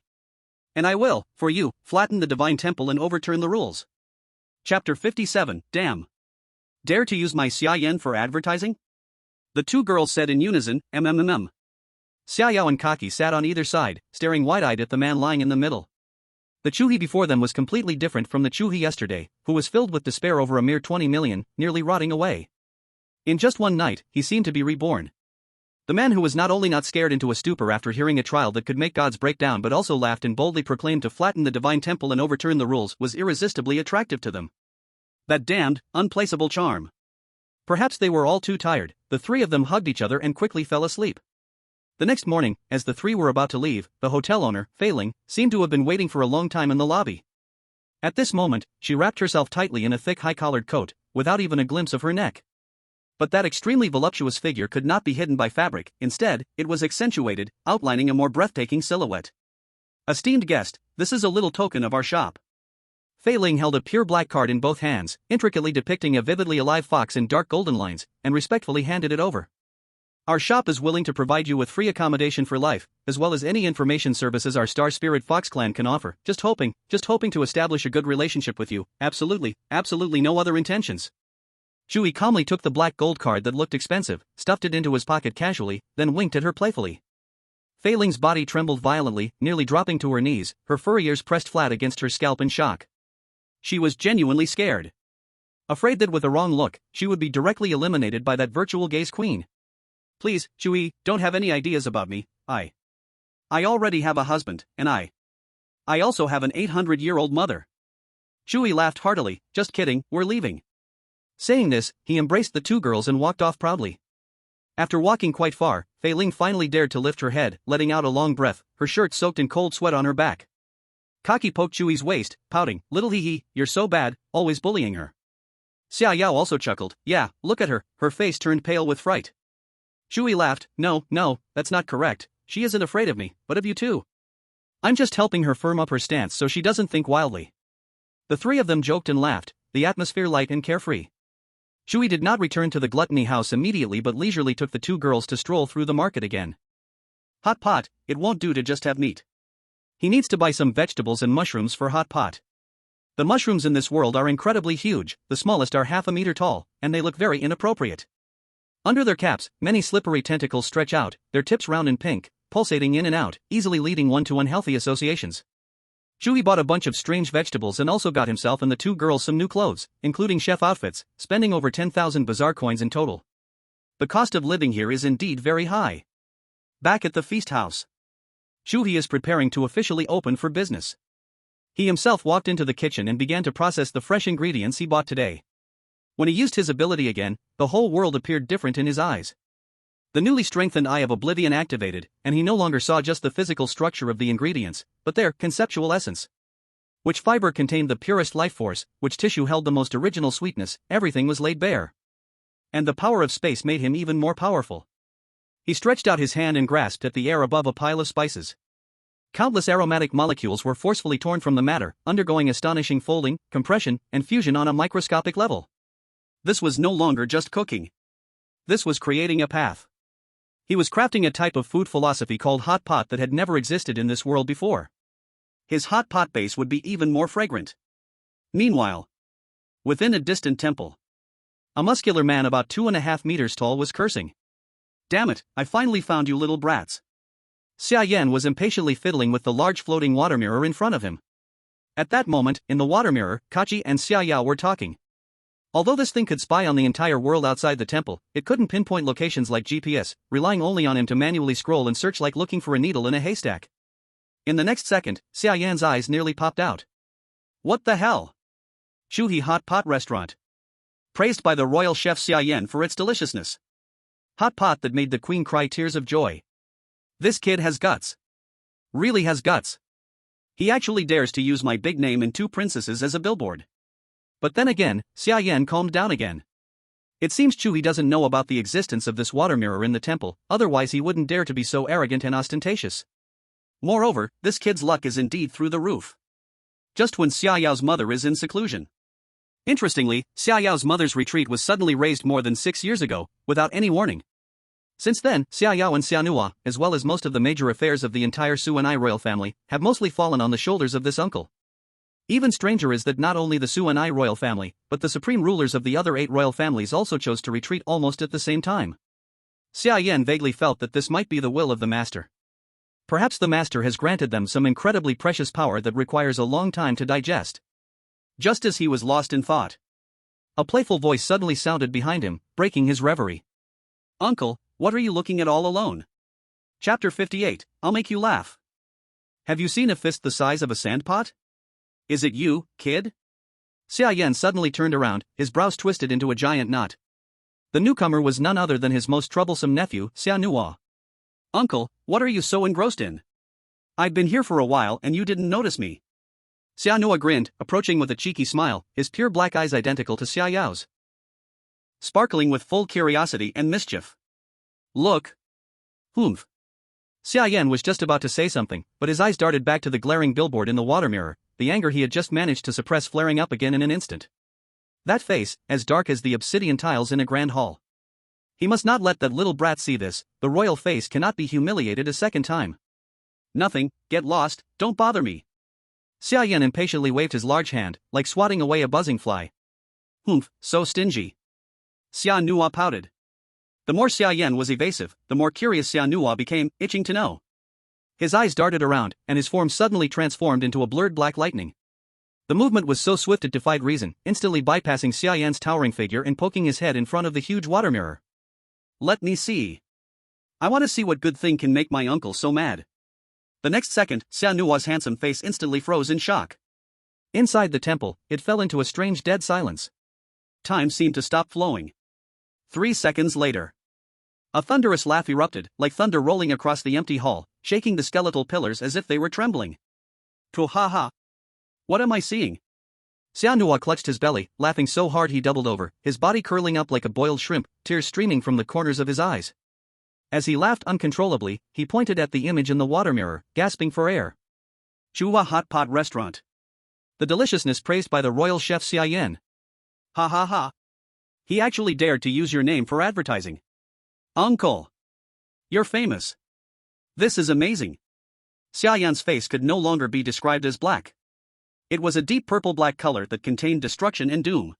And I will, for you, flatten the divine temple and overturn the rules. Chapter 57, Damn. Dare to use my Xia Yan for advertising? The two girls said in unison, MMMM. Xia Yao and Kaki sat on either side, staring wide-eyed at the man lying in the middle. The Chu He before them was completely different from the Chu He yesterday, who was filled with despair over a mere 20 million, nearly rotting away. In just one night, he seemed to be reborn. The man who was not only not scared into a stupor after hearing a trial that could make gods break down but also laughed and boldly proclaimed to flatten the divine temple and overturn the rules was irresistibly attractive to them. That damned, unplaceable charm. Perhaps they were all too tired, the three of them hugged each other and quickly fell asleep. The next morning, as the three were about to leave, the hotel owner, Failing, seemed to have been waiting for a long time in the lobby. At this moment, she wrapped herself tightly in a thick high-collared coat, without even a glimpse of her neck. But that extremely voluptuous figure could not be hidden by fabric, instead, it was accentuated, outlining a more breathtaking silhouette. Esteemed guest, this is a little token of our shop. Failing held a pure black card in both hands, intricately depicting a vividly alive fox in dark golden lines, and respectfully handed it over. Our shop is willing to provide you with free accommodation for life, as well as any information services our Star Spirit Fox clan can offer. Just hoping to establish a good relationship with you. Absolutely no other intentions. Chu He calmly took the black gold card that looked expensive, stuffed it into his pocket casually, then winked at her playfully. Failing's body trembled violently, nearly dropping to her knees, her furry ears pressed flat against her scalp in shock. She was genuinely scared. Afraid that with a wrong look, she would be directly eliminated by that virtual gaze queen. Please, Chu He, don't have any ideas about me. I already have a husband, and I also have an 800-year-old mother. Chu He laughed heartily. Just kidding, we're leaving. Saying this, he embraced the two girls and walked off proudly. After walking quite far, Fei Ling finally dared to lift her head, letting out a long breath, her shirt soaked in cold sweat on her back. Kaki poked Chu He's waist, pouting, "Little He, you're so bad, always bullying her." Xia Yao also chuckled. "Yeah, look at her," her face turned pale with fright. Chu He laughed. No, that's not correct. She isn't afraid of me, but of you too. I'm just helping her firm up her stance so she doesn't think wildly. The three of them joked and laughed, the atmosphere light and carefree. Chu He did not return to the gluttony house immediately but leisurely took the two girls to stroll through the market again. Hot pot, it won't do to just have meat. He needs to buy some vegetables and mushrooms for hot pot. The mushrooms in this world are incredibly huge, the smallest are half a meter tall, and they look very inappropriate. Under their caps, many slippery tentacles stretch out, their tips round and pink, pulsating in and out, easily leading one to unhealthy associations. Chu He bought a bunch of strange vegetables and also got himself and the two girls some new clothes, including chef outfits, spending over 10,000 bazaar coins in total. The cost of living here is indeed very high. Back at the feast house, Chu He is preparing to officially open for business. He himself walked into the kitchen and began to process the fresh ingredients he bought today. When he used his ability again, the whole world appeared different in his eyes. The newly strengthened Eye of Oblivion activated, and he no longer saw just the physical structure of the ingredients, but their conceptual essence. Which fiber contained the purest life force, which tissue held the most original sweetness, everything was laid bare. And the power of space made him even more powerful. He stretched out his hand and grasped at the air above a pile of spices. Countless aromatic molecules were forcefully torn from the matter, undergoing astonishing folding, compression, and fusion on a microscopic level. This was no longer just cooking. This was creating a path. He was crafting a type of food philosophy called hot pot that had never existed in this world before. His hot pot base would be even more fragrant. Meanwhile, within a distant temple, a muscular man about 2.5 meters tall was cursing. "Damn it, I finally found you little brats." Xia Yan was impatiently fiddling with the large floating water mirror in front of him. At that moment, in the water mirror, Kachi and Xia Yao were talking. Although this thing could spy on the entire world outside the temple, it couldn't pinpoint locations like GPS, relying only on him to manually scroll and search like looking for a needle in a haystack. In the next second, Xia Yan's eyes nearly popped out. What the hell? Chu He Hot Pot Restaurant. Praised by the royal chef Xia Yan for its deliciousness. Hot pot that made the queen cry tears of joy. This kid has guts. Really has guts. He actually dares to use my big name and two princesses as a billboard. But then again, Xia Yan calmed down again. It seems Chu He doesn't know about the existence of this water mirror in the temple, otherwise he wouldn't dare to be so arrogant and ostentatious. Moreover, this kid's luck is indeed through the roof. Just when Xia Yao's mother is in seclusion. Interestingly, Xia Yao's mother's retreat was suddenly raised more than 6 years ago, without any warning. Since then, Xia Yao and Xia Nua, as well as most of the major affairs of the entire Suanai royal family, have mostly fallen on the shoulders of this uncle. Even stranger is that not only the Suanai royal family, but the supreme rulers of the other 8 royal families also chose to retreat almost at the same time. Xia Yan vaguely felt that this might be the will of the master. Perhaps the master has granted them some incredibly precious power that requires a long time to digest. Just as he was lost in thought, a playful voice suddenly sounded behind him, breaking his reverie. "Uncle, what are you looking at all alone?" Chapter 58, I'll make you laugh. Have you seen a fist the size of a sandpot? Is it you, kid? Xia Yan suddenly turned around, his brows twisted into a giant knot. The newcomer was none other than his most troublesome nephew, Xia Nua. "Uncle, what are you so engrossed in? I've been here for a while and you didn't notice me." Xia Nua grinned, approaching with a cheeky smile, his pure black eyes identical to Xia Yao's, sparkling with full curiosity and mischief. "Look." Humph. Xia Yan was just about to say something, but his eyes darted back to the glaring billboard in the water mirror, the anger he had just managed to suppress flaring up again in an instant. That face, as dark as the obsidian tiles in a grand hall. He must not let that little brat see this, the royal face cannot be humiliated a second time. "Nothing, get lost, don't bother me." Xia Yan impatiently waved his large hand, like swatting away a buzzing fly. "Humph, so stingy." Xia Nua pouted. The more Xia Yan was evasive, the more curious Xia Nua became, itching to know. His eyes darted around, and his form suddenly transformed into a blurred black lightning. The movement was so swift it defied reason, instantly bypassing Xia Yan's towering figure and poking his head in front of the huge water mirror. "Let me see. I want to see what good thing can make my uncle so mad." The next second, Xia Nua's handsome face instantly froze in shock. Inside the temple, it fell into a strange dead silence. Time seemed to stop flowing. 3 seconds later, a thunderous laugh erupted, like thunder rolling across the empty hall, shaking the skeletal pillars as if they were trembling. "Chu ha ha. What am I seeing?" Xia Nua clutched his belly, laughing so hard he doubled over, his body curling up like a boiled shrimp, tears streaming from the corners of his eyes. As he laughed uncontrollably, he pointed at the image in the water mirror, gasping for air. "Chua Hot Pot Restaurant. The deliciousness praised by the royal chef Xia Yan. Ha ha ha. He actually dared to use your name for advertising. Uncle. You're famous. This is amazing." Xia Yan's face could no longer be described as black. It was a deep purple-black color that contained destruction and doom.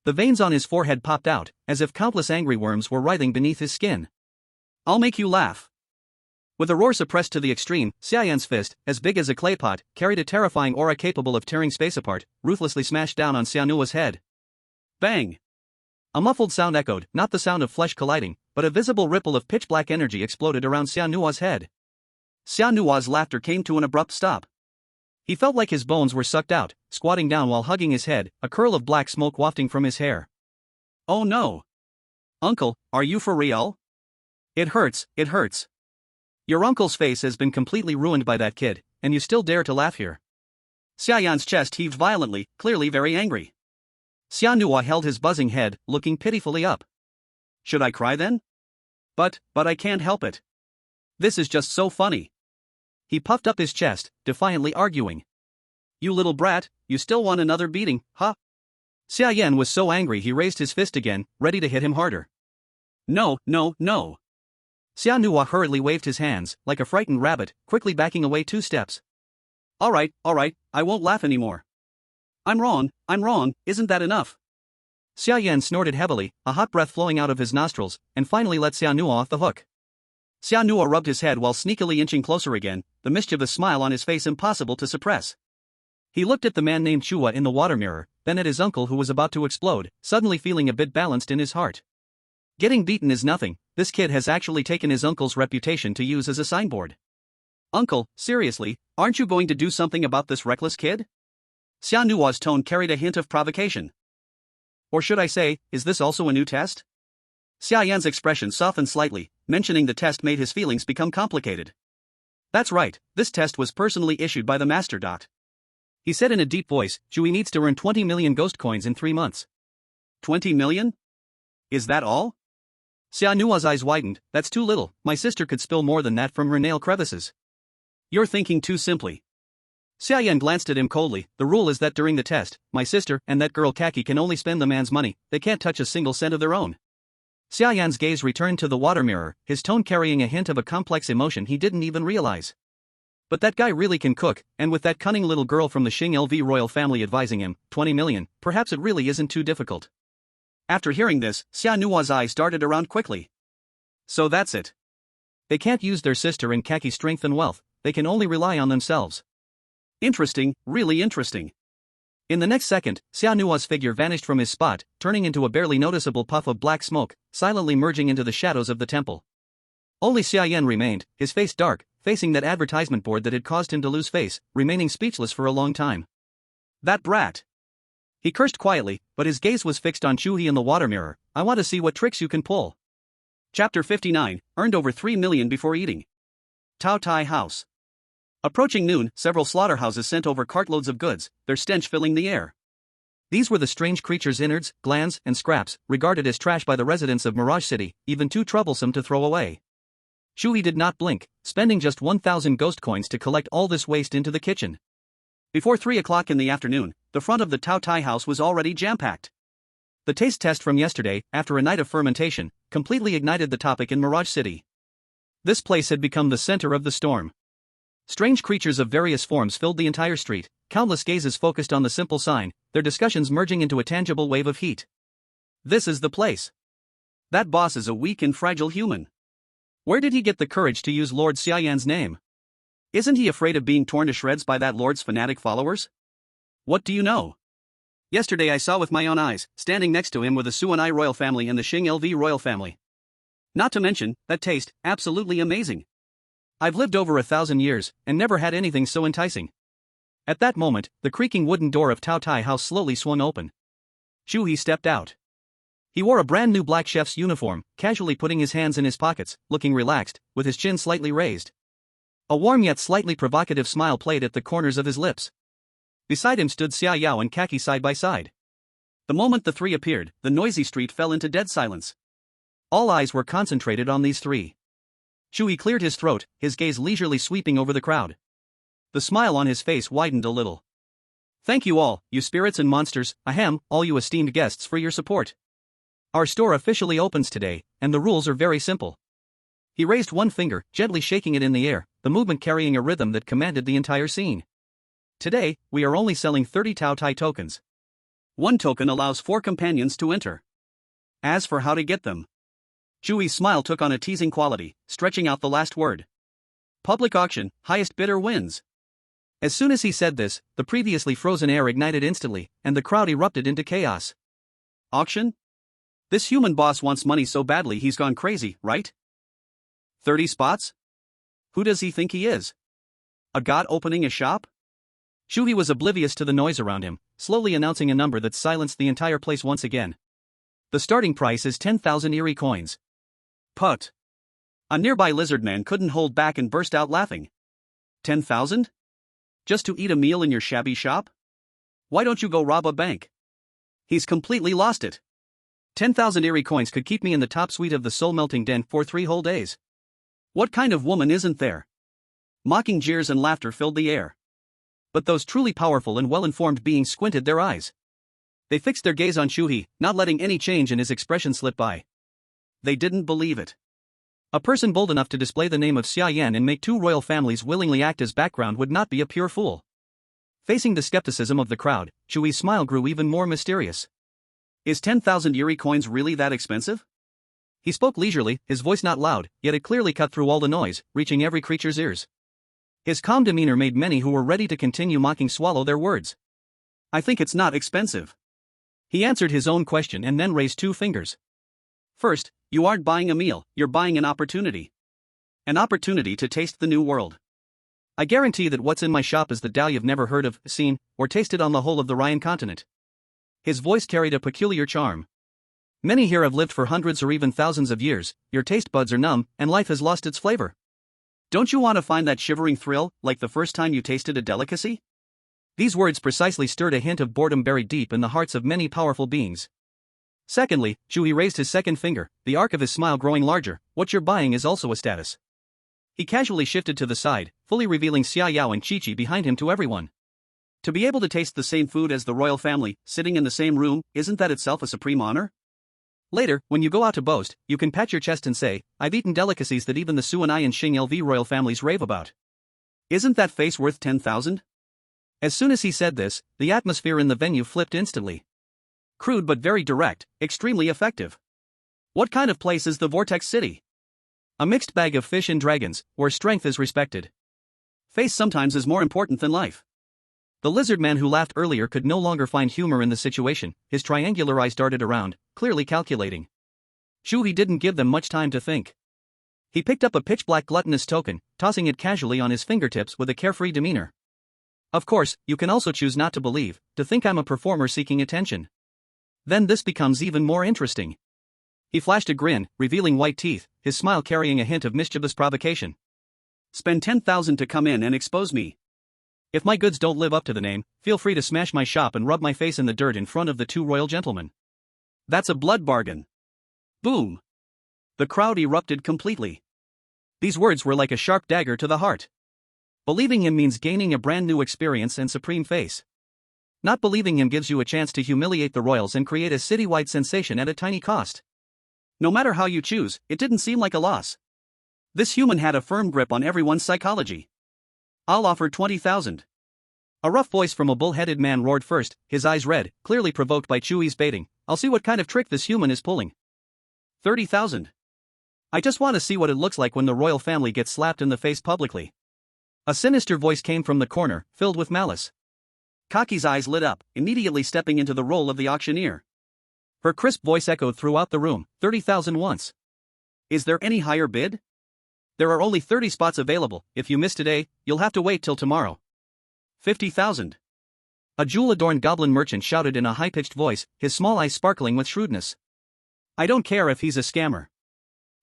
The veins on his forehead popped out, as if countless angry worms were writhing beneath his skin. "I'll make you laugh." With a roar suppressed to the extreme, Xia Yan's fist, as big as a clay pot, carried a terrifying aura capable of tearing space apart, ruthlessly smashed down on Xia Nua's head. Bang! A muffled sound echoed, not the sound of flesh colliding, but a visible ripple of pitch-black energy exploded around Xia Nua's head. Xia Nua's laughter came to an abrupt stop. He felt like his bones were sucked out, squatting down while hugging his head, a curl of black smoke wafting from his hair. "Oh no! Uncle, are you for real? It hurts, it hurts. Your uncle's face has been completely ruined by that kid, and you still dare to laugh here." Xia Yan's chest heaved violently, clearly very angry. Xia Nua held his buzzing head, looking pitifully up. "Should I cry then? But I can't help it. This is just so funny." He puffed up his chest, defiantly arguing. "You little brat, you still want another beating, huh?" Xia Yan was so angry he raised his fist again, ready to hit him harder. "No, no, no." Xia Nua hurriedly waved his hands, like a frightened rabbit, quickly backing away 2 steps. All right, I won't laugh anymore." I'm wrong, isn't that enough?" Xia Yan snorted heavily, a hot breath flowing out of his nostrils, and finally let Xia Nua off the hook. Xia Nua rubbed his head while sneakily inching closer again, the mischievous smile on his face impossible to suppress. He looked at the man named Chua in the water mirror, then at his uncle who was about to explode, suddenly feeling a bit balanced in his heart. Getting beaten is nothing, this kid has actually taken his uncle's reputation to use as a signboard. "Uncle, seriously, aren't you going to do something about this reckless kid?" Xia Nua's tone carried a hint of provocation. "Or should I say, is this also a new test?" Xia Yan's expression softened slightly, mentioning the test made his feelings become complicated. That's right, this test was personally issued by the master. He said in a deep voice, Chu He needs to earn 20 million ghost coins in 3 months. 20 million? Is that all? Xia Nua's eyes widened. That's too little, my sister could spill more than that from her nail crevices. You're thinking too simply. Xia Yan glanced at him coldly. The rule is that during the test, my sister and that girl Kaki can only spend the man's money, they can't touch a single cent of their own. Xia Yan's gaze returned to the water mirror, his tone carrying a hint of a complex emotion he didn't even realize. But that guy really can cook, and with that cunning little girl from the Xing royal family advising him, 20 million, perhaps it really isn't too difficult. After hearing this, Xia Nua's eyes darted around quickly. So that's it. They can't use their sister and Kaki's strength and wealth, they can only rely on themselves. Interesting, really interesting. In the next second, Xia Nua's figure vanished from his spot, turning into a barely noticeable puff of black smoke, silently merging into the shadows of the temple. Only Xia Yan remained, his face dark, facing that advertisement board that had caused him to lose face, remaining speechless for a long time. That brat! He cursed quietly, but his gaze was fixed on Chu He in the water mirror. I want to see what tricks you can pull. Chapter 59, earned over 3 million before eating. Tao Tai House. Approaching noon, several slaughterhouses sent over cartloads of goods, their stench filling the air. These were the strange creatures' innards, glands, and scraps, regarded as trash by the residents of Mirage City, even too troublesome to throw away. Chu He did not blink, spending just 1,000 ghost coins to collect all this waste into the kitchen. Before 3 o'clock in the afternoon, the front of the Tao Tai house was already jam-packed. The taste test from yesterday, after a night of fermentation, completely ignited the topic in Mirage City. This place had become the center of the storm. Strange creatures of various forms filled the entire street, countless gazes focused on the simple sign, their discussions merging into a tangible wave of heat. This is the place. That boss is a weak and fragile human. Where did he get the courage to use Lord Xia Yan's name? Isn't he afraid of being torn to shreds by that lord's fanatic followers? What do you know? Yesterday I saw with my own eyes, standing next to him were the Suanai royal family and the Xing royal family. Not to mention, that taste, absolutely amazing. I've lived over 1,000 years, and never had anything so enticing. At that moment, the creaking wooden door of Tao Tai House slowly swung open. Chu He stepped out. He wore a brand new black chef's uniform, casually putting his hands in his pockets, looking relaxed, with his chin slightly raised. A warm yet slightly provocative smile played at the corners of his lips. Beside him stood Xia Yao and Kaki side by side. The moment the three appeared, the noisy street fell into dead silence. All eyes were concentrated on these three. Chu He cleared his throat, his gaze leisurely sweeping over the crowd. The smile on his face widened a little. Thank you all, you spirits and monsters, ahem, all you esteemed guests for your support. Our store officially opens today, and the rules are very simple. He raised one finger, gently shaking it in the air, the movement carrying a rhythm that commanded the entire scene. Today, we are only selling 30 Tao Tai tokens. One token allows 4 companions to enter. As for how to get them, Chu He's smile took on a teasing quality, stretching out the last word. Public auction, highest bidder wins. As soon as he said this, the previously frozen air ignited instantly, and the crowd erupted into chaos. Auction? This human boss wants money so badly he's gone crazy, right? 30 spots? Who does he think he is? A god opening a shop? Chu He was oblivious to the noise around him, slowly announcing a number that silenced the entire place once again. The starting price is 10,000 Eerie coins. Put. A nearby lizard man couldn't hold back and burst out laughing. 10,000? Just to eat a meal in your shabby shop? Why don't you go rob a bank? He's completely lost it. 10,000 Eerie coins could keep me in the top suite of the soul-melting den for 3 whole days. What kind of woman isn't there? Mocking jeers and laughter filled the air. But those truly powerful and well-informed beings squinted their eyes. They fixed their gaze on Chu He, not letting any change in his expression slip by. They didn't believe it. A person bold enough to display the name of Xia Yan and make 2 royal families willingly act as background would not be a pure fool. Facing the skepticism of the crowd, Chu He's smile grew even more mysterious. Is 10,000 Eerie coins really that expensive? He spoke leisurely, his voice not loud, yet it clearly cut through all the noise, reaching every creature's ears. His calm demeanor made many who were ready to continue mocking swallow their words. I think it's not expensive. He answered his own question and then raised 2 fingers. First, you aren't buying a meal, you're buying an opportunity. An opportunity to taste the new world. I guarantee that what's in my shop is the Tao you've never heard of, seen, or tasted on the whole of the Ryan continent. His voice carried a peculiar charm. Many here have lived for hundreds or even thousands of years, your taste buds are numb, and life has lost its flavor. Don't you want to find that shivering thrill, like the first time you tasted a delicacy? These words precisely stirred a hint of boredom buried deep in the hearts of many powerful beings. Secondly, Chu He raised his second finger, the arc of his smile growing larger. What you're buying is also a status. He casually shifted to the side, fully revealing Xia Yao and Chi Chi behind him to everyone. To be able to taste the same food as the royal family, sitting in the same room, isn't that itself a supreme honor? Later, when you go out to boast, you can pat your chest and say, I've eaten delicacies that even the Suanai and Xing LV royal families rave about. Isn't that face worth 10,000? As soon as he said this, the atmosphere in the venue flipped instantly. Crude but very direct, extremely effective. What kind of place is the Vortex City? A mixed bag of fish and dragons, where strength is respected. Face sometimes is more important than life. The lizard man who laughed earlier could no longer find humor in the situation, his triangular eyes darted around, clearly calculating. Chu He didn't give them much time to think. He picked up a pitch-black gluttonous token, tossing it casually on his fingertips with a carefree demeanor. Of course, you can also choose not to believe, to think I'm a performer seeking attention. Then this becomes even more interesting. He flashed a grin, revealing white teeth, his smile carrying a hint of mischievous provocation. Spend 10,000 to come in and expose me. If my goods don't live up to the name, feel free to smash my shop and rub my face in the dirt in front of the two royal gentlemen. That's a blood bargain. Boom. The crowd erupted completely. These words were like a sharp dagger to the heart. Believing him means gaining a brand new experience and supreme face. Not believing him gives you a chance to humiliate the royals and create a citywide sensation at a tiny cost. No matter how you choose, it didn't seem like a loss. This human had a firm grip on everyone's psychology. I'll offer 20,000. A rough voice from a bull-headed man roared first, his eyes red, clearly provoked by Chu He's baiting. I'll see what kind of trick this human is pulling. 30,000. I just want to see what it looks like when the royal family gets slapped in the face publicly. A sinister voice came from the corner, filled with malice. Kaki's eyes lit up, immediately stepping into the role of the auctioneer. Her crisp voice echoed throughout the room, 30,000 once. Is there any higher bid? There are only 30 spots available. If you miss today, you'll have to wait till tomorrow. 50,000. A jewel-adorned goblin merchant shouted in a high-pitched voice, his small eyes sparkling with shrewdness. I don't care if he's a scammer.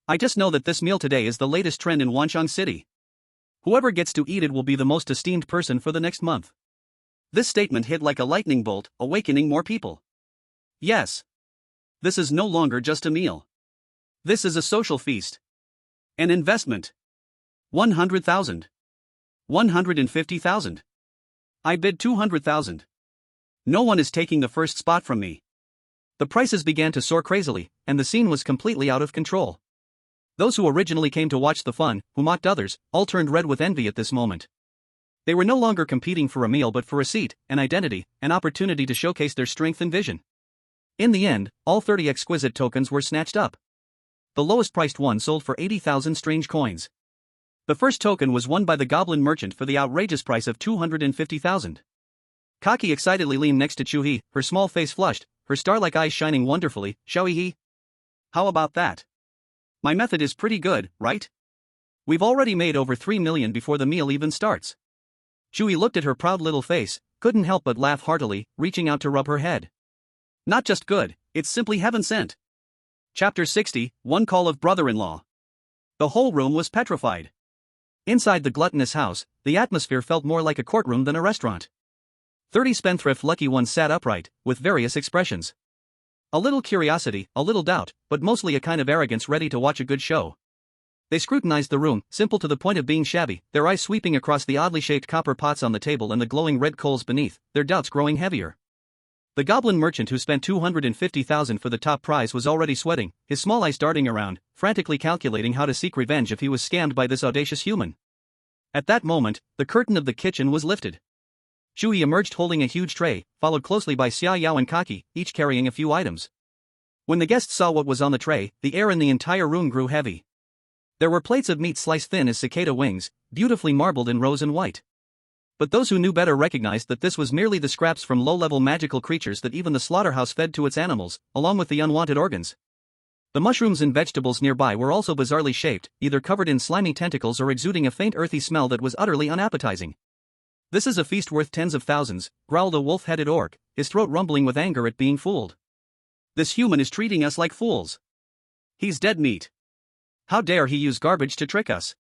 I just know that this meal today is the latest trend in Wanchang City. Whoever gets to eat it will be the most esteemed person for the next month. This statement hit like a lightning bolt, awakening more people. Yes. This is no longer just a meal. This is a social feast. An investment. 100,000. 150,000. I bid 200,000. No one is taking the first spot from me. The prices began to soar crazily, and the scene was completely out of control. Those who originally came to watch the fun, who mocked others, all turned red with envy at this moment. They were no longer competing for a meal but for a seat, an identity, an opportunity to showcase their strength and vision. In the end, all 30 exquisite tokens were snatched up. The lowest priced one sold for 80,000 strange coins. The first token was won by the goblin merchant for the outrageous price of 250,000. Kaki excitedly leaned next to Chu He, her small face flushed, her star-like eyes shining wonderfully. Shall he? How about that? My method is pretty good, right? We've already made over 3 million before the meal even starts. Chu He looked at her proud little face, couldn't help but laugh heartily, reaching out to rub her head. Not just good, it's simply heaven sent. Chapter 60, One Call of Brother-in-Law. The whole room was petrified. Inside the gluttonous house, the atmosphere felt more like a courtroom than a restaurant. 30 spendthrift lucky ones sat upright, with various expressions. A little curiosity, a little doubt, but mostly a kind of arrogance ready to watch a good show. They scrutinized the room, simple to the point of being shabby, their eyes sweeping across the oddly shaped copper pots on the table and the glowing red coals beneath, their doubts growing heavier. The goblin merchant who spent 250,000 for the top prize was already sweating, his small eyes darting around, frantically calculating how to seek revenge if he was scammed by this audacious human. At that moment, the curtain of the kitchen was lifted. Chu He emerged holding a huge tray, followed closely by Xia Yao and Kaki, each carrying a few items. When the guests saw what was on the tray, the air in the entire room grew heavy. There were plates of meat sliced thin as cicada wings, beautifully marbled in rose and white. But those who knew better recognized that this was merely the scraps from low-level magical creatures that even the slaughterhouse fed to its animals, along with the unwanted organs. The mushrooms and vegetables nearby were also bizarrely shaped, either covered in slimy tentacles or exuding a faint earthy smell that was utterly unappetizing. This is a feast worth tens of thousands, growled a wolf-headed orc, his throat rumbling with anger at being fooled. This human is treating us like fools. He's dead meat. How dare he use garbage to trick us?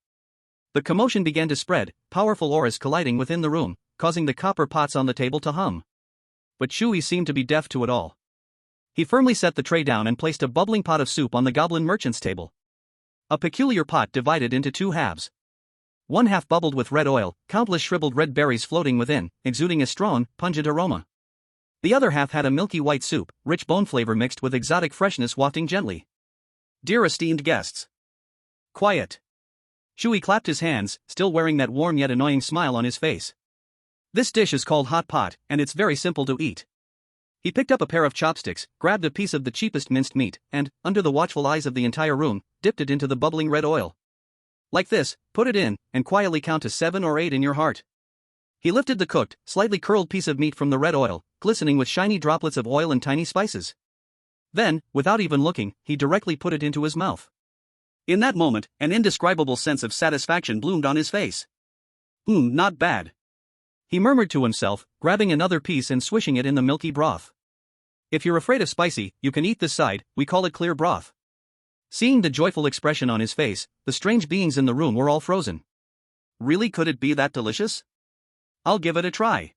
The commotion began to spread, powerful auras colliding within the room, causing the copper pots on the table to hum. But Chu He seemed to be deaf to it all. He firmly set the tray down and placed a bubbling pot of soup on the goblin merchant's table. A peculiar pot divided into two halves. One half bubbled with red oil, countless shriveled red berries floating within, exuding a strong, pungent aroma. The other half had a milky white soup, rich bone flavor mixed with exotic freshness wafting gently. Dear esteemed guests. Quiet. Chu He clapped his hands, still wearing that warm yet annoying smile on his face. This dish is called hot pot, and it's very simple to eat. He picked up a pair of chopsticks, grabbed a piece of the cheapest minced meat, and, under the watchful eyes of the entire room, dipped it into the bubbling red oil. Like this, put it in, and quietly count to 7 or 8 in your heart. He lifted the cooked, slightly curled piece of meat from the red oil, glistening with shiny droplets of oil and tiny spices. Then, without even looking, he directly put it into his mouth. In that moment, an indescribable sense of satisfaction bloomed on his face. Not bad. He murmured to himself, grabbing another piece and swishing it in the milky broth. If you're afraid of spicy, you can eat this side, we call it clear broth. Seeing the joyful expression on his face, the strange beings in the room were all frozen. Really, could it be that delicious? I'll give it a try.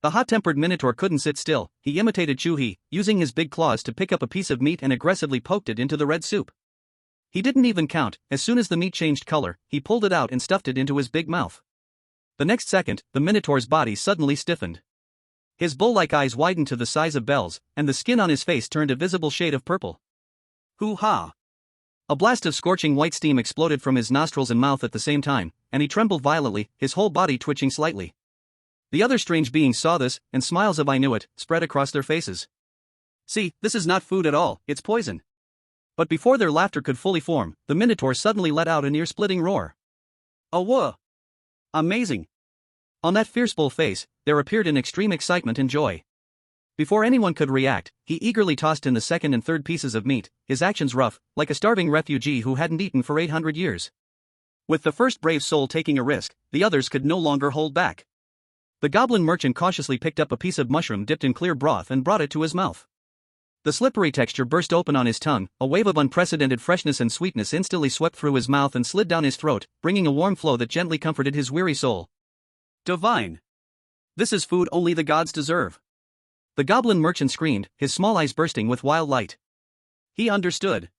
The hot-tempered minotaur couldn't sit still. He imitated Chu He, using his big claws to pick up a piece of meat and aggressively poked it into the red soup. He didn't even count. As soon as the meat changed color, he pulled it out and stuffed it into his big mouth. The next second, the minotaur's body suddenly stiffened. His bull-like eyes widened to the size of bells, and the skin on his face turned a visible shade of purple. Hoo-ha! A blast of scorching white steam exploded from his nostrils and mouth at the same time, and he trembled violently, his whole body twitching slightly. The other strange beings saw this, and smiles of "I knew it" spread across their faces. See, this is not food at all, it's poison. But before their laughter could fully form, the minotaur suddenly let out an ear-splitting roar. Oh, whoa! Amazing! On that fierce bull face, there appeared an extreme excitement and joy. Before anyone could react, he eagerly tossed in the second and third pieces of meat, his actions rough, like a starving refugee who hadn't eaten for 800 years. With the first brave soul taking a risk, the others could no longer hold back. The goblin merchant cautiously picked up a piece of mushroom dipped in clear broth and brought it to his mouth. The slippery texture burst open on his tongue, a wave of unprecedented freshness and sweetness instantly swept through his mouth and slid down his throat, bringing a warm flow that gently comforted his weary soul. Divine! This is food only the gods deserve. The goblin merchant screamed, his small eyes bursting with wild light. He understood.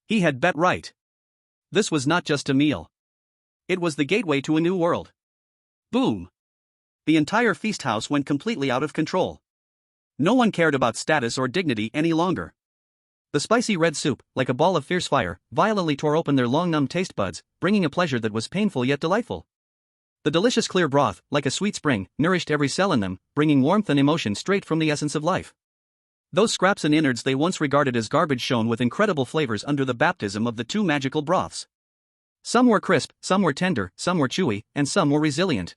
He had bet right. This was not just a meal. It was the gateway to a new world. Boom! The entire feast house went completely out of control. No one cared about status or dignity any longer. The spicy red soup, like a ball of fierce fire, violently tore open their long-numb taste buds, bringing a pleasure that was painful yet delightful. The delicious clear broth, like a sweet spring, nourished every cell in them, bringing warmth and emotion straight from the essence of life. Those scraps and innards they once regarded as garbage shone with incredible flavors under the baptism of the two magical broths. Some were crisp, some were tender, some were chewy, and some were resilient.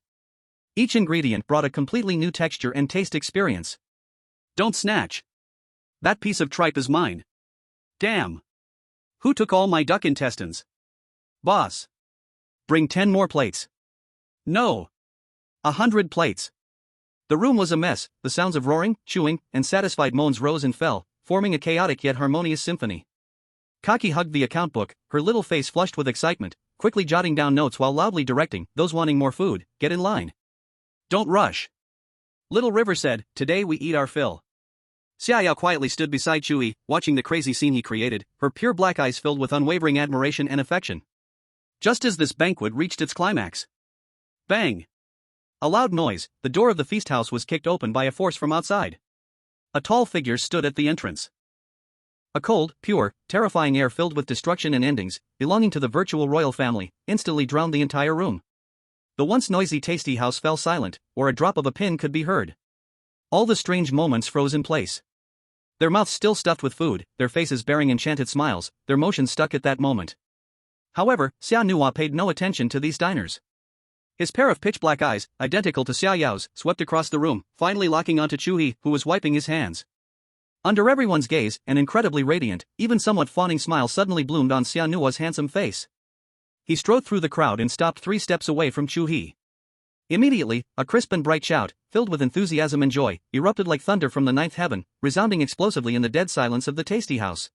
Each ingredient brought a completely new texture and taste experience. Don't snatch. That piece of tripe is mine. Damn. Who took all my duck intestines? Boss. Bring 10 more plates. No. 100 plates. The room was a mess. The sounds of roaring, chewing, and satisfied moans rose and fell, forming a chaotic yet harmonious symphony. Kaki hugged the account book, her little face flushed with excitement, quickly jotting down notes while loudly directing those wanting more food, get in line. Don't rush. Little River said, today we eat our fill. Xiaoyao quietly stood beside Chu He, watching the crazy scene he created, her pure black eyes filled with unwavering admiration and affection. Just as this banquet reached its climax. Bang! A loud noise, the door of the feast house was kicked open by a force from outside. A tall figure stood at the entrance. A cold, pure, terrifying air filled with destruction and endings, belonging to the virtual royal family, instantly drowned the entire room. The once noisy tasty house fell silent, or a drop of a pin could be heard. All the strange moments froze in place. Their mouths still stuffed with food, their faces bearing enchanted smiles, their motions stuck at that moment. However, Xia Nuo paid no attention to these diners. His pair of pitch-black eyes, identical to Xiaoyao's, swept across the room, finally locking onto Chu He, who was wiping his hands. Under everyone's gaze, an incredibly radiant, even somewhat fawning smile suddenly bloomed on Xia Nuo's handsome face. He strode through the crowd and stopped 3 steps away from Chu He. Immediately, a crisp and bright shout, filled with enthusiasm and joy, erupted like thunder from the 9th heaven, resounding explosively in the dead silence of the tasty house.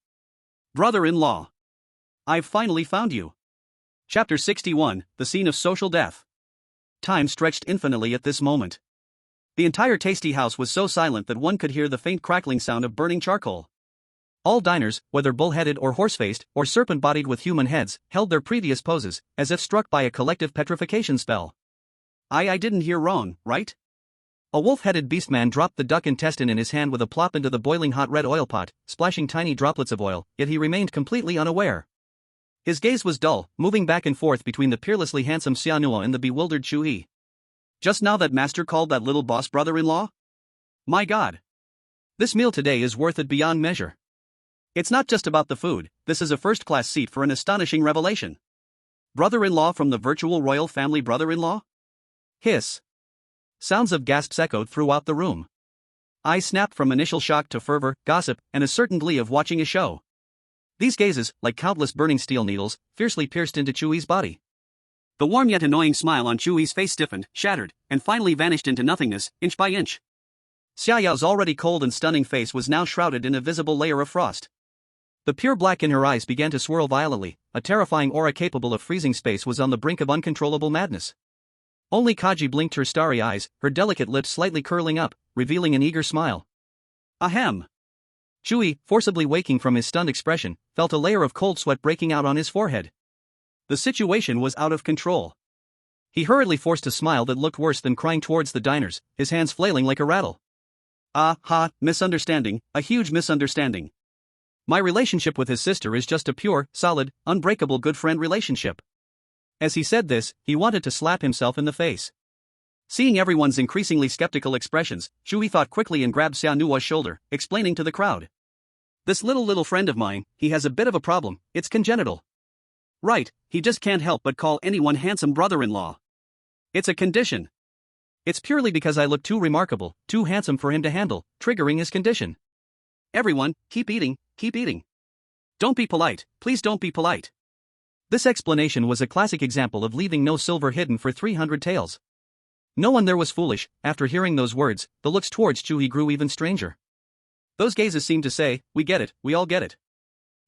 Brother-in-law! I've finally found you! Chapter 61, The Scene of Social Death. Time stretched infinitely at this moment. The entire tasty house was so silent that one could hear the faint crackling sound of burning charcoal. All diners, whether bull-headed or horse-faced or serpent-bodied with human heads, held their previous poses, as if struck by a collective petrification spell. I didn't hear wrong, right? A wolf-headed beastman dropped the duck intestine in his hand with a plop into the boiling hot red oil pot, splashing tiny droplets of oil, yet he remained completely unaware. His gaze was dull, moving back and forth between the peerlessly handsome Xianhua and the bewildered Chu He. Just now that master called that little boss brother-in-law? My god! This meal today is worth it beyond measure. It's not just about the food, this is a first-class seat for an astonishing revelation. Brother-in-law from the virtual royal family brother-in-law? Hiss. Sounds of gasps echoed throughout the room. Eyes snapped from initial shock to fervor, gossip, and a certain glee of watching a show. These gazes, like countless burning steel needles, fiercely pierced into Chu He's body. The warm yet annoying smile on Chu He's face stiffened, shattered, and finally vanished into nothingness, inch by inch. Xiaoyao's already cold and stunning face was now shrouded in a visible layer of frost. The pure black in her eyes began to swirl violently, a terrifying aura capable of freezing space was on the brink of uncontrollable madness. Only Kaji blinked her starry eyes, her delicate lips slightly curling up, revealing an eager smile. Ahem! Chu He, forcibly waking from his stunned expression, felt a layer of cold sweat breaking out on his forehead. The situation was out of control. He hurriedly forced a smile that looked worse than crying towards the diners, his hands flailing like a rattle. Misunderstanding, a huge misunderstanding. My relationship with his sister is just a pure, solid, unbreakable good friend relationship. As he said this, he wanted to slap himself in the face. Seeing everyone's increasingly skeptical expressions, Chu He thought quickly and grabbed Xianhua's shoulder, explaining to the crowd. This little friend of mine, he has a bit of a problem, it's congenital. Right, he just can't help but call anyone handsome brother-in-law. It's a condition. It's purely because I look too remarkable, too handsome for him to handle, triggering his condition. Everyone, keep eating, keep eating. Don't be polite, please don't be polite. This explanation was a classic example of leaving no silver hidden for 300 taels. No one there was foolish. After hearing those words, the looks towards Chu He grew even stranger. Those gazes seemed to say, we get it, we all get it.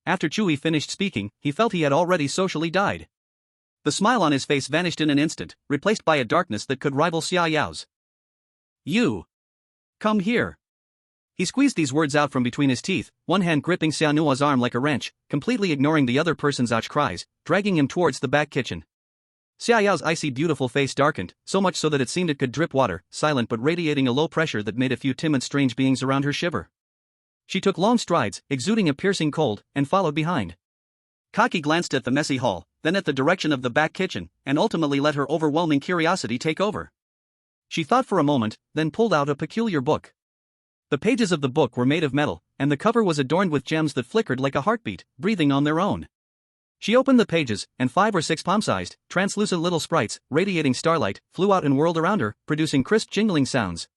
After Chu He finished speaking, he felt he had already socially died. The smile on his face vanished in an instant, replaced by a darkness that could rival Xiaoyao's. You! Come here! He squeezed these words out from between his teeth, one hand gripping Xianhua's arm like a wrench, completely ignoring the other person's ouch cries, dragging him towards the back kitchen. Xiaoyao's icy beautiful face darkened, so much so that it seemed it could drip water, silent but radiating a low pressure that made a few timid strange beings around her shiver. She took long strides, exuding a piercing cold, and followed behind. Kaki glanced at the messy hall, then at the direction of the back kitchen, and ultimately let her overwhelming curiosity take over. She thought for a moment, then pulled out a peculiar book. The pages of the book were made of metal, and the cover was adorned with gems that flickered like a heartbeat, breathing on their own. She opened the pages, and 5 or 6 palm-sized, translucent little sprites, radiating starlight, flew out and whirled around her, producing crisp jingling sounds.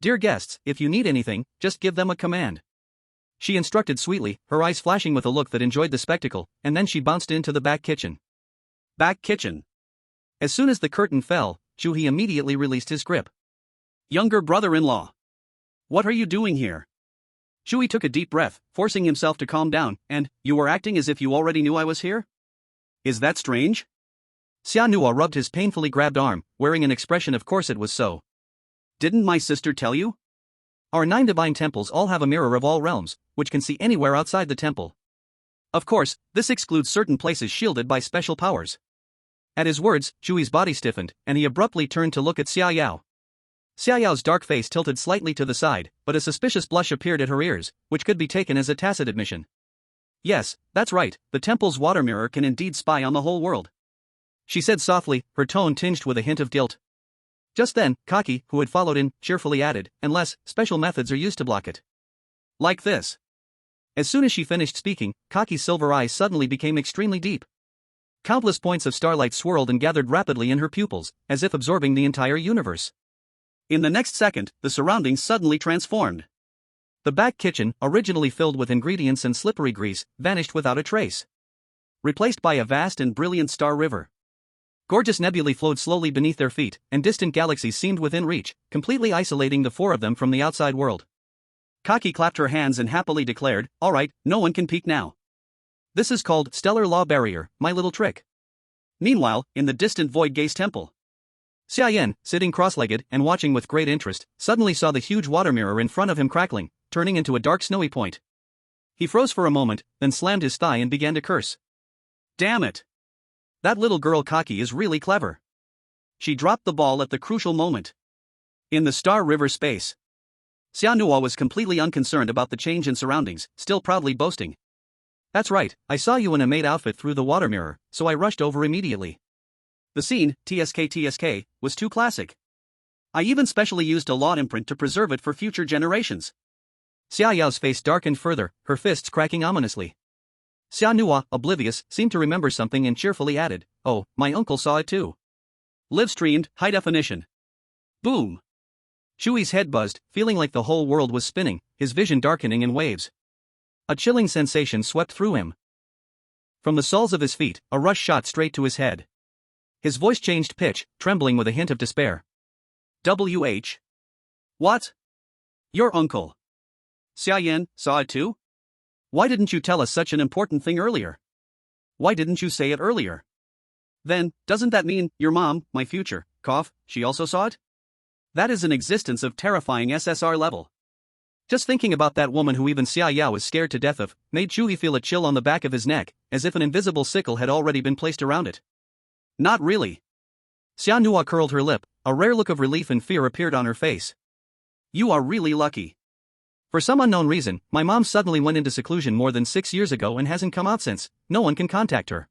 Dear guests, if you need anything, just give them a command. She instructed sweetly, her eyes flashing with a look that enjoyed the spectacle, and then she bounced into the back kitchen. Back kitchen. As soon as the curtain fell, Chu He immediately released his grip. Younger brother-in-law. What are you doing here? Chu He took a deep breath, forcing himself to calm down, and, you were acting as if you already knew I was here? Is that strange? Xianhua rubbed his painfully grabbed arm, wearing an expression of course it was so. Didn't my sister tell you? Our 9 divine temples all have a mirror of all realms, which can see anywhere outside the temple. Of course, this excludes certain places shielded by special powers. At his words, Chu He's body stiffened, and he abruptly turned to look at Xiaoyao. Xiaoyao's dark face tilted slightly to the side, but a suspicious blush appeared at her ears, which could be taken as a tacit admission. Yes, that's right, the temple's water mirror can indeed spy on the whole world. She said softly, her tone tinged with a hint of guilt. Just then, Kaki, who had followed in, cheerfully added, unless, special methods are used to block it. Like this. As soon as she finished speaking, Kaki's silver eyes suddenly became extremely deep. Countless points of starlight swirled and gathered rapidly in her pupils, as if absorbing the entire universe. In the next second, the surroundings suddenly transformed. The back kitchen, originally filled with ingredients and slippery grease, vanished without a trace. Replaced by a vast and brilliant star river. Gorgeous nebulae flowed slowly beneath their feet, and distant galaxies seemed within reach, completely isolating the 4 of them from the outside world. Kaki clapped her hands and happily declared, all right, no one can peek now. This is called stellar law barrier, my little trick. Meanwhile, in the distant Void Gaze Temple, Xia Yan, sitting cross-legged and watching with great interest, suddenly saw the huge water mirror in front of him crackling, turning into a dark snowy point. He froze for a moment, then slammed his thigh and began to curse. Damn it! That little girl Kaki is really clever. She dropped the ball at the crucial moment. In the Star River space, Xianhua was completely unconcerned about the change in surroundings, still proudly boasting. That's right, I saw you in a maid outfit through the water mirror, so I rushed over immediately. The scene, TSK, was too classic. I even specially used a law imprint to preserve it for future generations. Xia Yao's face darkened further, her fists cracking ominously. Xianhua, oblivious, seemed to remember something and cheerfully added, "Oh, my uncle saw it too." Live-streamed, high definition. Boom! Chu He's head buzzed, feeling like the whole world was spinning, his vision darkening in waves. A chilling sensation swept through him. From the soles of his feet, a rush shot straight to his head. His voice changed pitch, trembling with a hint of despair. WH? What? Your uncle? Xia Yan saw it too? Why didn't you tell us such an important thing earlier? Why didn't you say it earlier? Then, doesn't that mean, your mom, my future, she also saw it? That is an existence of terrifying SSR level. Just thinking about that woman who even Xia Yao is scared to death of, made Chu He feel a chill on the back of his neck, as if an invisible sickle had already been placed around it. Not really. Xianhua curled her lip, a rare look of relief and fear appeared on her face. You are really lucky. For some unknown reason, my mom suddenly went into seclusion more than 6 years ago and hasn't come out since. No one can contact her.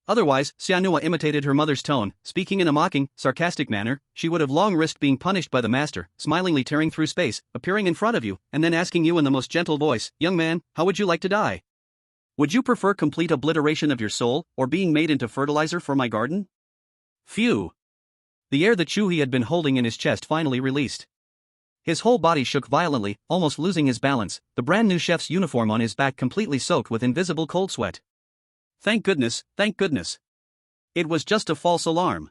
Otherwise, Xianhua imitated her mother's tone, speaking in a mocking, sarcastic manner. She would have long risked being punished by the master, smilingly tearing through space, appearing in front of you, and then asking you in the most gentle voice, "Young man, how would you like to die? Would you prefer complete obliteration of your soul, or being made into fertilizer for my garden?" Phew! The air that Chu He had been holding in his chest finally released. His whole body shook violently, almost losing his balance, the brand new chef's uniform on his back completely soaked with invisible cold sweat. Thank goodness, thank goodness. It was just a false alarm.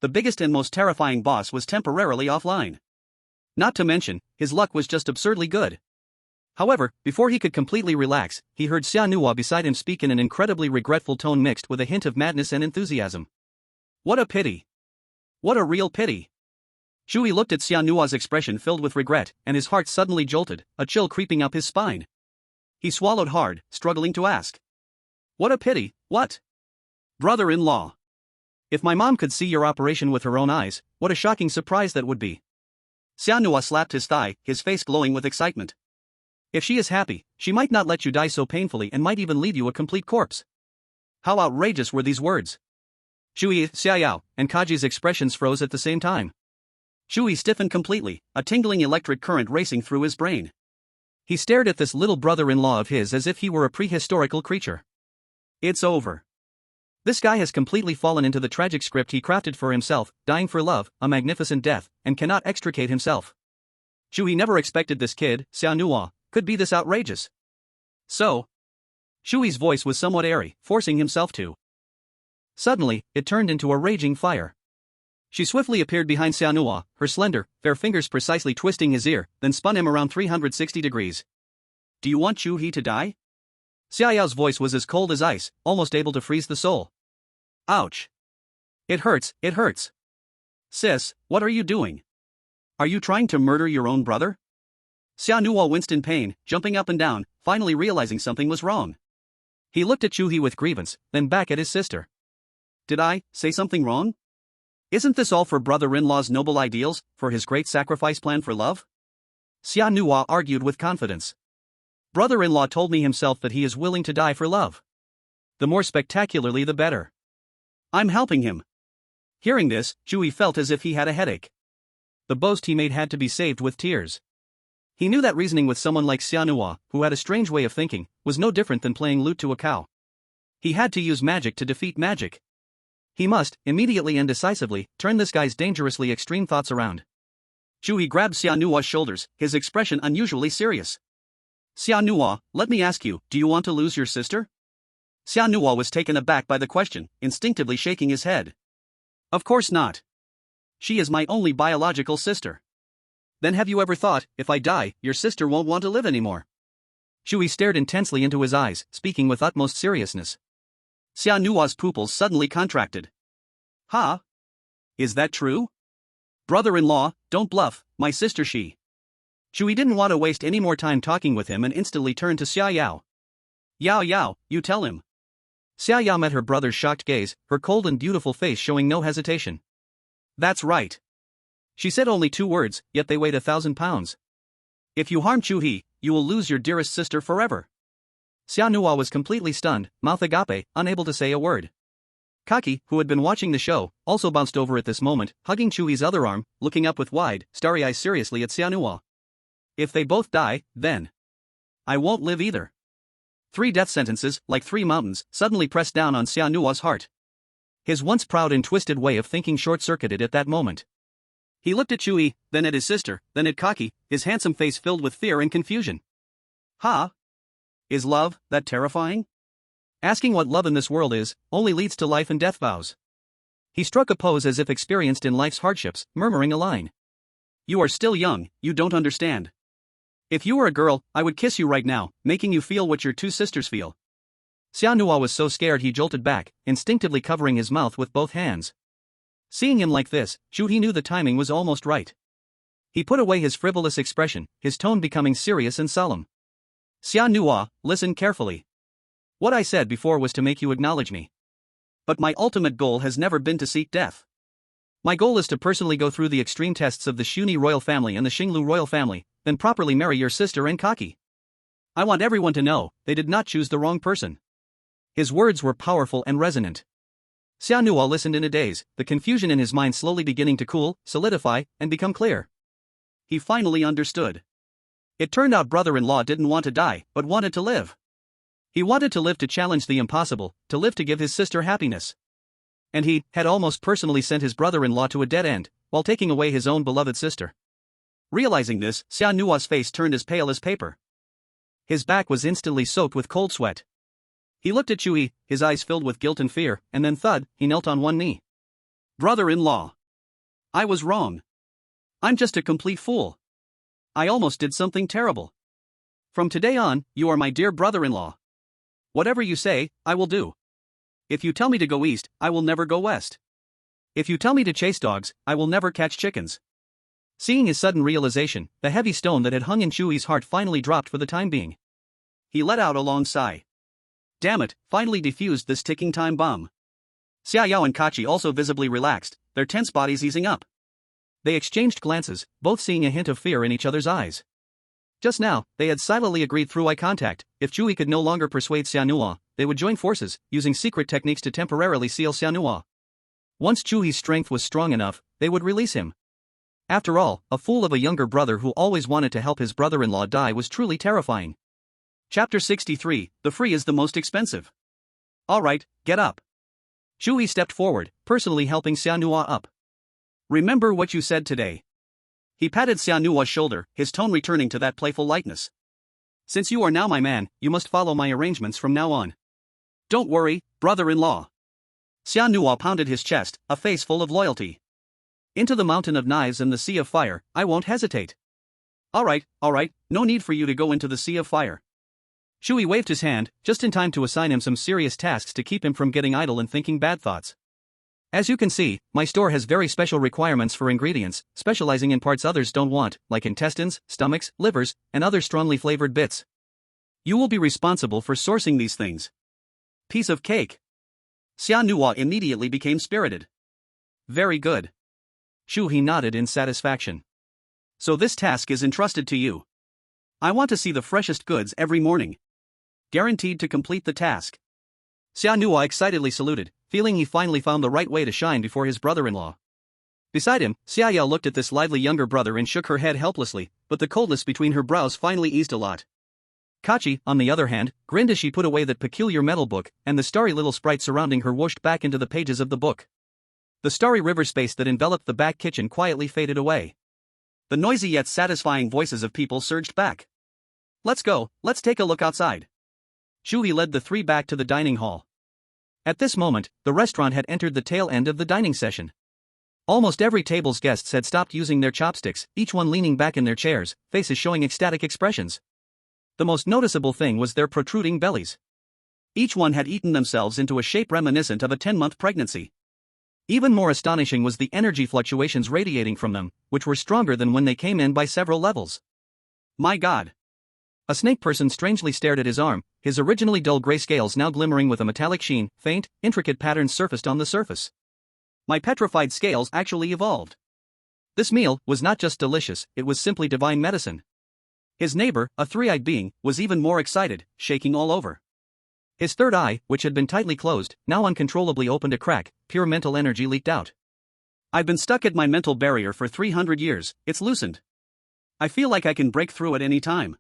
The biggest and most terrifying boss was temporarily offline. Not to mention, his luck was just absurdly good. However, before he could completely relax, he heard Xianhua beside him speak in an incredibly regretful tone mixed with a hint of madness and enthusiasm. What a pity. What a real pity. Chu He looked at Xianhua's expression filled with regret, and his heart suddenly jolted, a chill creeping up his spine. He swallowed hard, struggling to ask. What a pity, what? Brother-in-law. If my mom could see your operation with her own eyes, what a shocking surprise that would be. Xianhua slapped his thigh, his face glowing with excitement. If she is happy, she might not let you die so painfully and might even leave you a complete corpse. How outrageous were these words? Chu He, Xia Yao, and Kaji's expressions froze at the same time. Chu He stiffened completely, a tingling electric current racing through his brain. He stared at this little brother-in-law of his as if he were a prehistorical creature. It's over. This guy has completely fallen into the tragic script he crafted for himself, dying for love, a magnificent death, and cannot extricate himself. Chu He never expected this kid, Xianhua, could be this outrageous. So, Chu He's voice was somewhat airy, forcing himself to. Suddenly, it turned into a raging fire. She swiftly appeared behind Xianhua, her slender, fair fingers precisely twisting his ear, then spun him around 360 degrees. Do you want Chu He to die? Xia Yao's voice was as cold as ice, almost able to freeze the soul. Ouch. It hurts, it hurts. Sis, what are you doing? Are you trying to murder your own brother? Xianhua winced in pain, jumping up and down, finally realizing something was wrong. He looked at Chu He with grievance, then back at his sister. Did I say something wrong? Isn't this all for brother-in-law's noble ideals, for his great sacrifice plan for love? Xianhua argued with confidence. Brother-in-law told me himself that he is willing to die for love. The more spectacularly the better. I'm helping him. Hearing this, Chu He felt as if he had a headache. The boast he made had to be saved with tears. He knew that reasoning with someone like Xianhua, who had a strange way of thinking, was no different than playing lute to a cow. He had to use magic to defeat magic. He must, immediately and decisively, turn this guy's dangerously extreme thoughts around. Chu He grabbed Xianhua's shoulders, his expression unusually serious. Xianhua, let me ask you, do you want to lose your sister? Xianhua was taken aback by the question, instinctively shaking his head. Of course not. She is my only biological sister. Then have you ever thought, if I die, your sister won't want to live anymore? Chu He stared intensely into his eyes, speaking with utmost seriousness. Xia Nua's pupils suddenly contracted. Ha? Is that true? Brother-in-law, don't bluff, my sister She. Chu He didn't want to waste any more time talking with him and instantly turned to Xia Yao. Yao Yao, you tell him. Xia Yao met her brother's shocked gaze, her cold and beautiful face showing no hesitation. That's right. She said only 2 words, yet they weighed 1,000 pounds. If you harm Chu He, you will lose your dearest sister forever. Xia Nua was completely stunned, mouth agape, unable to say a word. Kaki, who had been watching the show, also bounced over at this moment, hugging Chu He's other arm, looking up with wide, starry eyes seriously at Xia Nua. If they both die, then I won't live either. 3 death sentences, like 3 mountains, suddenly pressed down on Xia Nua's heart. His once proud and twisted way of thinking short-circuited at that moment. He looked at Chu He, then at his sister, then at Kaki, his handsome face filled with fear and confusion. Ha? Is love that terrifying? Asking what love in this world is, only leads to life and death vows. He struck a pose as if experienced in life's hardships, murmuring a line. You are still young, you don't understand. If you were a girl, I would kiss you right now, making you feel what your 2 sisters feel. Xia Nua was so scared he jolted back, instinctively covering his mouth with both hands. Seeing him like this, Chu He knew the timing was almost right. He put away his frivolous expression, his tone becoming serious and solemn. Xia Nua, listen carefully. What I said before was to make you acknowledge me. But my ultimate goal has never been to seek death. My goal is to personally go through the extreme tests of the Xuni royal family and the Xinglu royal family, then properly marry your sister and Kaki. I want everyone to know, they did not choose the wrong person. His words were powerful and resonant. Xia Nua listened in a daze, the confusion in his mind slowly beginning to cool, solidify, and become clear. He finally understood. It turned out brother-in-law didn't want to die, but wanted to live. He wanted to live to challenge the impossible, to live to give his sister happiness. And he had almost personally sent his brother-in-law to a dead end, while taking away his own beloved sister. Realizing this, Xia Nua's face turned as pale as paper. His back was instantly soaked with cold sweat. He looked at Chu He, his eyes filled with guilt and fear, and then thud, he knelt on one knee. Brother-in-law. I was wrong. I'm just a complete fool. I almost did something terrible. From today on, you are my dear brother-in-law. Whatever you say, I will do. If you tell me to go east, I will never go west. If you tell me to chase dogs, I will never catch chickens. Seeing his sudden realization, the heavy stone that had hung in Chu He's heart finally dropped for the time being. He let out a long sigh. Damn it, finally defused this ticking time bomb. Xia Yao and Kachi also visibly relaxed, their tense bodies easing up. They exchanged glances, both seeing a hint of fear in each other's eyes. Just now, they had silently agreed through eye contact, if Chu He could no longer persuade Xia Nua, they would join forces, using secret techniques to temporarily seal Xia Nua. Once Chu He's strength was strong enough, they would release him. After all, a fool of a younger brother who always wanted to help his brother-in-law die was truly terrifying. Chapter 63, The Free is the Most Expensive. Alright, get up. Chu He stepped forward, personally helping Xia Nua up. Remember what you said today. He patted Xia Nua's shoulder, his tone returning to that playful lightness. Since you are now my man, you must follow my arrangements from now on. Don't worry, brother-in-law. Xia Nua pounded his chest, a face full of loyalty. Into the mountain of knives and the sea of fire, I won't hesitate. Alright, no need for you to go into the sea of fire. Chu He waved his hand, just in time to assign him some serious tasks to keep him from getting idle and thinking bad thoughts. As you can see, my store has very special requirements for ingredients, specializing in parts others don't want, like intestines, stomachs, livers, and other strongly flavored bits. You will be responsible for sourcing these things. Piece of cake. Xia Nua immediately became spirited. Very good. Chu He nodded in satisfaction. So this task is entrusted to you. I want to see the freshest goods every morning. Guaranteed to complete the task. Xia Nua excitedly saluted, feeling he finally found the right way to shine before his brother-in-law. Beside him, Xia Yao looked at this lively younger brother and shook her head helplessly, but the coldness between her brows finally eased a lot. Kachi, on the other hand, grinned as she put away that peculiar metal book, and the starry little sprite surrounding her whooshed back into the pages of the book. The starry river space that enveloped the back kitchen quietly faded away. The noisy yet satisfying voices of people surged back. Let's go, let's take a look outside. Chu He led the 3 back to the dining hall. At this moment, the restaurant had entered the tail end of the dining session. Almost every table's guests had stopped using their chopsticks, each one leaning back in their chairs, faces showing ecstatic expressions. The most noticeable thing was their protruding bellies. Each one had eaten themselves into a shape reminiscent of a 10-month pregnancy. Even more astonishing was the energy fluctuations radiating from them, which were stronger than when they came in by several levels. My God! A snake person strangely stared at his arm, his originally dull gray scales now glimmering with a metallic sheen, faint, intricate patterns surfaced on the surface. My petrified scales actually evolved. This meal was not just delicious, it was simply divine medicine. His neighbor, a three-eyed being, was even more excited, shaking all over. His third eye, which had been tightly closed, now uncontrollably opened a crack, pure mental energy leaked out. I've been stuck at my mental barrier for 300 years, it's loosened. I feel like I can break through at any time.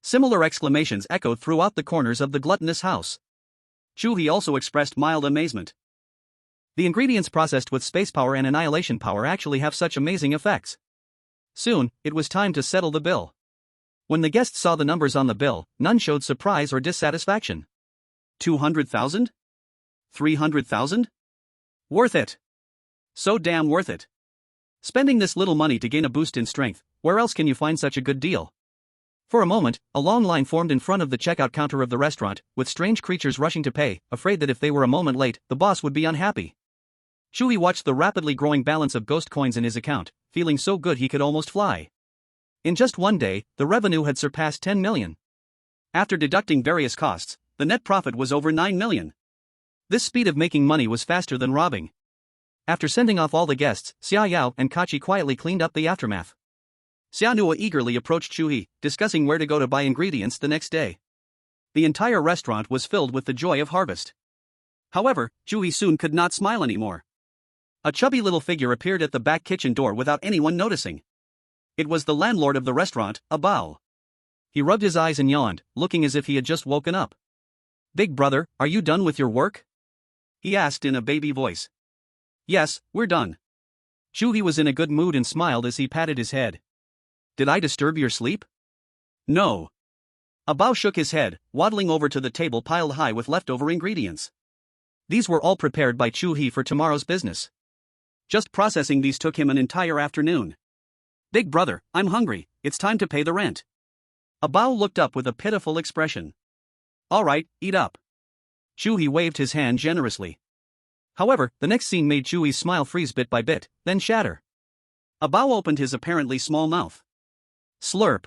Similar exclamations echoed throughout the corners of the gluttonous house. Chu He also expressed mild amazement. The ingredients processed with space power and annihilation power actually have such amazing effects. Soon, it was time to settle the bill. When the guests saw the numbers on the bill, none showed surprise or dissatisfaction. 200,000? 300,000? Worth it. So damn worth it. Spending this little money to gain a boost in strength, where else can you find such a good deal? For a moment, a long line formed in front of the checkout counter of the restaurant, with strange creatures rushing to pay, afraid that if they were a moment late, the boss would be unhappy. Chu He watched the rapidly growing balance of ghost coins in his account, feeling so good he could almost fly. In just one day, the revenue had surpassed 10 million. After deducting various costs, the net profit was over 9 million. This speed of making money was faster than robbing. After sending off all the guests, Xia Yao and Kachi quietly cleaned up the aftermath. Xia Nua eagerly approached Chu He, discussing where to go to buy ingredients the next day. The entire restaurant was filled with the joy of harvest. However, Chu He soon could not smile anymore. A chubby little figure appeared at the back kitchen door without anyone noticing. It was the landlord of the restaurant, a Bao. He rubbed his eyes and yawned, looking as if he had just woken up. "Big brother, are you done with your work?" he asked in a baby voice. "Yes, we're done." Chu He was in a good mood and smiled as he patted his head. "Did I disturb your sleep?" "No." A Bao shook his head, waddling over to the table piled high with leftover ingredients. These were all prepared by Chu He for tomorrow's business. Just processing these took him an entire afternoon. "Big brother, I'm hungry, it's time to pay the rent." A Bao looked up with a pitiful expression. "All right, eat up." Chu He waved his hand generously. However, the next scene made Chu He's smile freeze bit by bit, then shatter. A Bao opened his apparently small mouth. Slurp.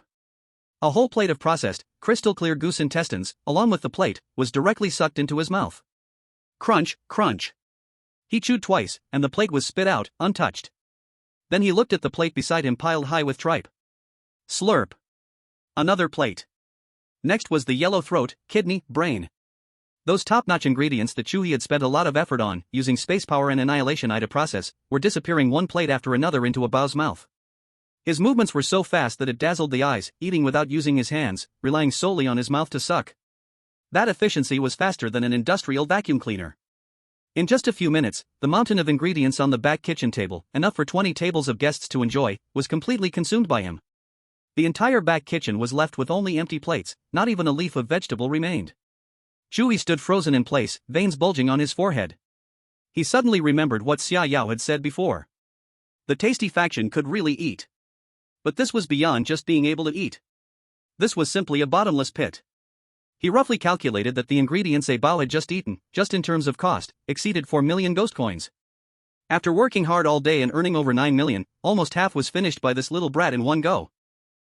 A whole plate of processed, crystal-clear goose intestines, along with the plate, was directly sucked into his mouth. Crunch, crunch. He chewed twice, and the plate was spit out, untouched. Then he looked at the plate beside him piled high with tripe. Slurp. Another plate. Next was the yellow throat, kidney, brain. Those top-notch ingredients that Chu He had spent a lot of effort on, using space power and annihilation to process, were disappearing one plate after another into a Bao's mouth. His movements were so fast that it dazzled the eyes, eating without using his hands, relying solely on his mouth to suck. That efficiency was faster than an industrial vacuum cleaner. In just a few minutes, the mountain of ingredients on the back kitchen table, enough for 20 tables of guests to enjoy, was completely consumed by him. The entire back kitchen was left with only empty plates, not even a leaf of vegetable remained. Chu He stood frozen in place, veins bulging on his forehead. He suddenly remembered what Xia Yao had said before. The tasty faction could really eat. But this was beyond just being able to eat. This was simply a bottomless pit. He roughly calculated that the ingredients a Bao had just eaten, just in terms of cost, exceeded 4 million ghost coins. After working hard all day and earning over 9 million, almost half was finished by this little brat in one go.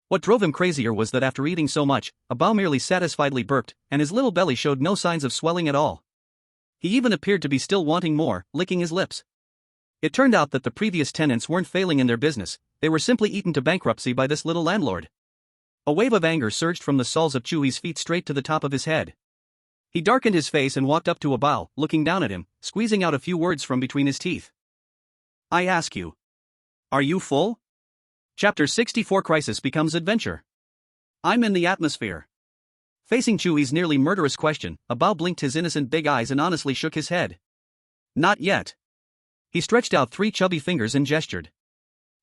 What drove him crazier was that after eating so much, a Bao merely satisfiedly burped, and his little belly showed no signs of swelling at all. He even appeared to be still wanting more, licking his lips. It turned out that the previous tenants weren't failing in their business, they were simply eaten to bankruptcy by this little landlord. A wave of anger surged from the soles of Chu He's feet straight to the top of his head. He darkened his face and walked up to a Bao, looking down at him, squeezing out a few words from between his teeth. "I ask you. Are you full?" Chapter 64 Crisis becomes adventure. I'm in the atmosphere. Facing Chu He's nearly murderous question, a Bao blinked his innocent big eyes and honestly shook his head. Not yet. He stretched out 3 chubby fingers and gestured.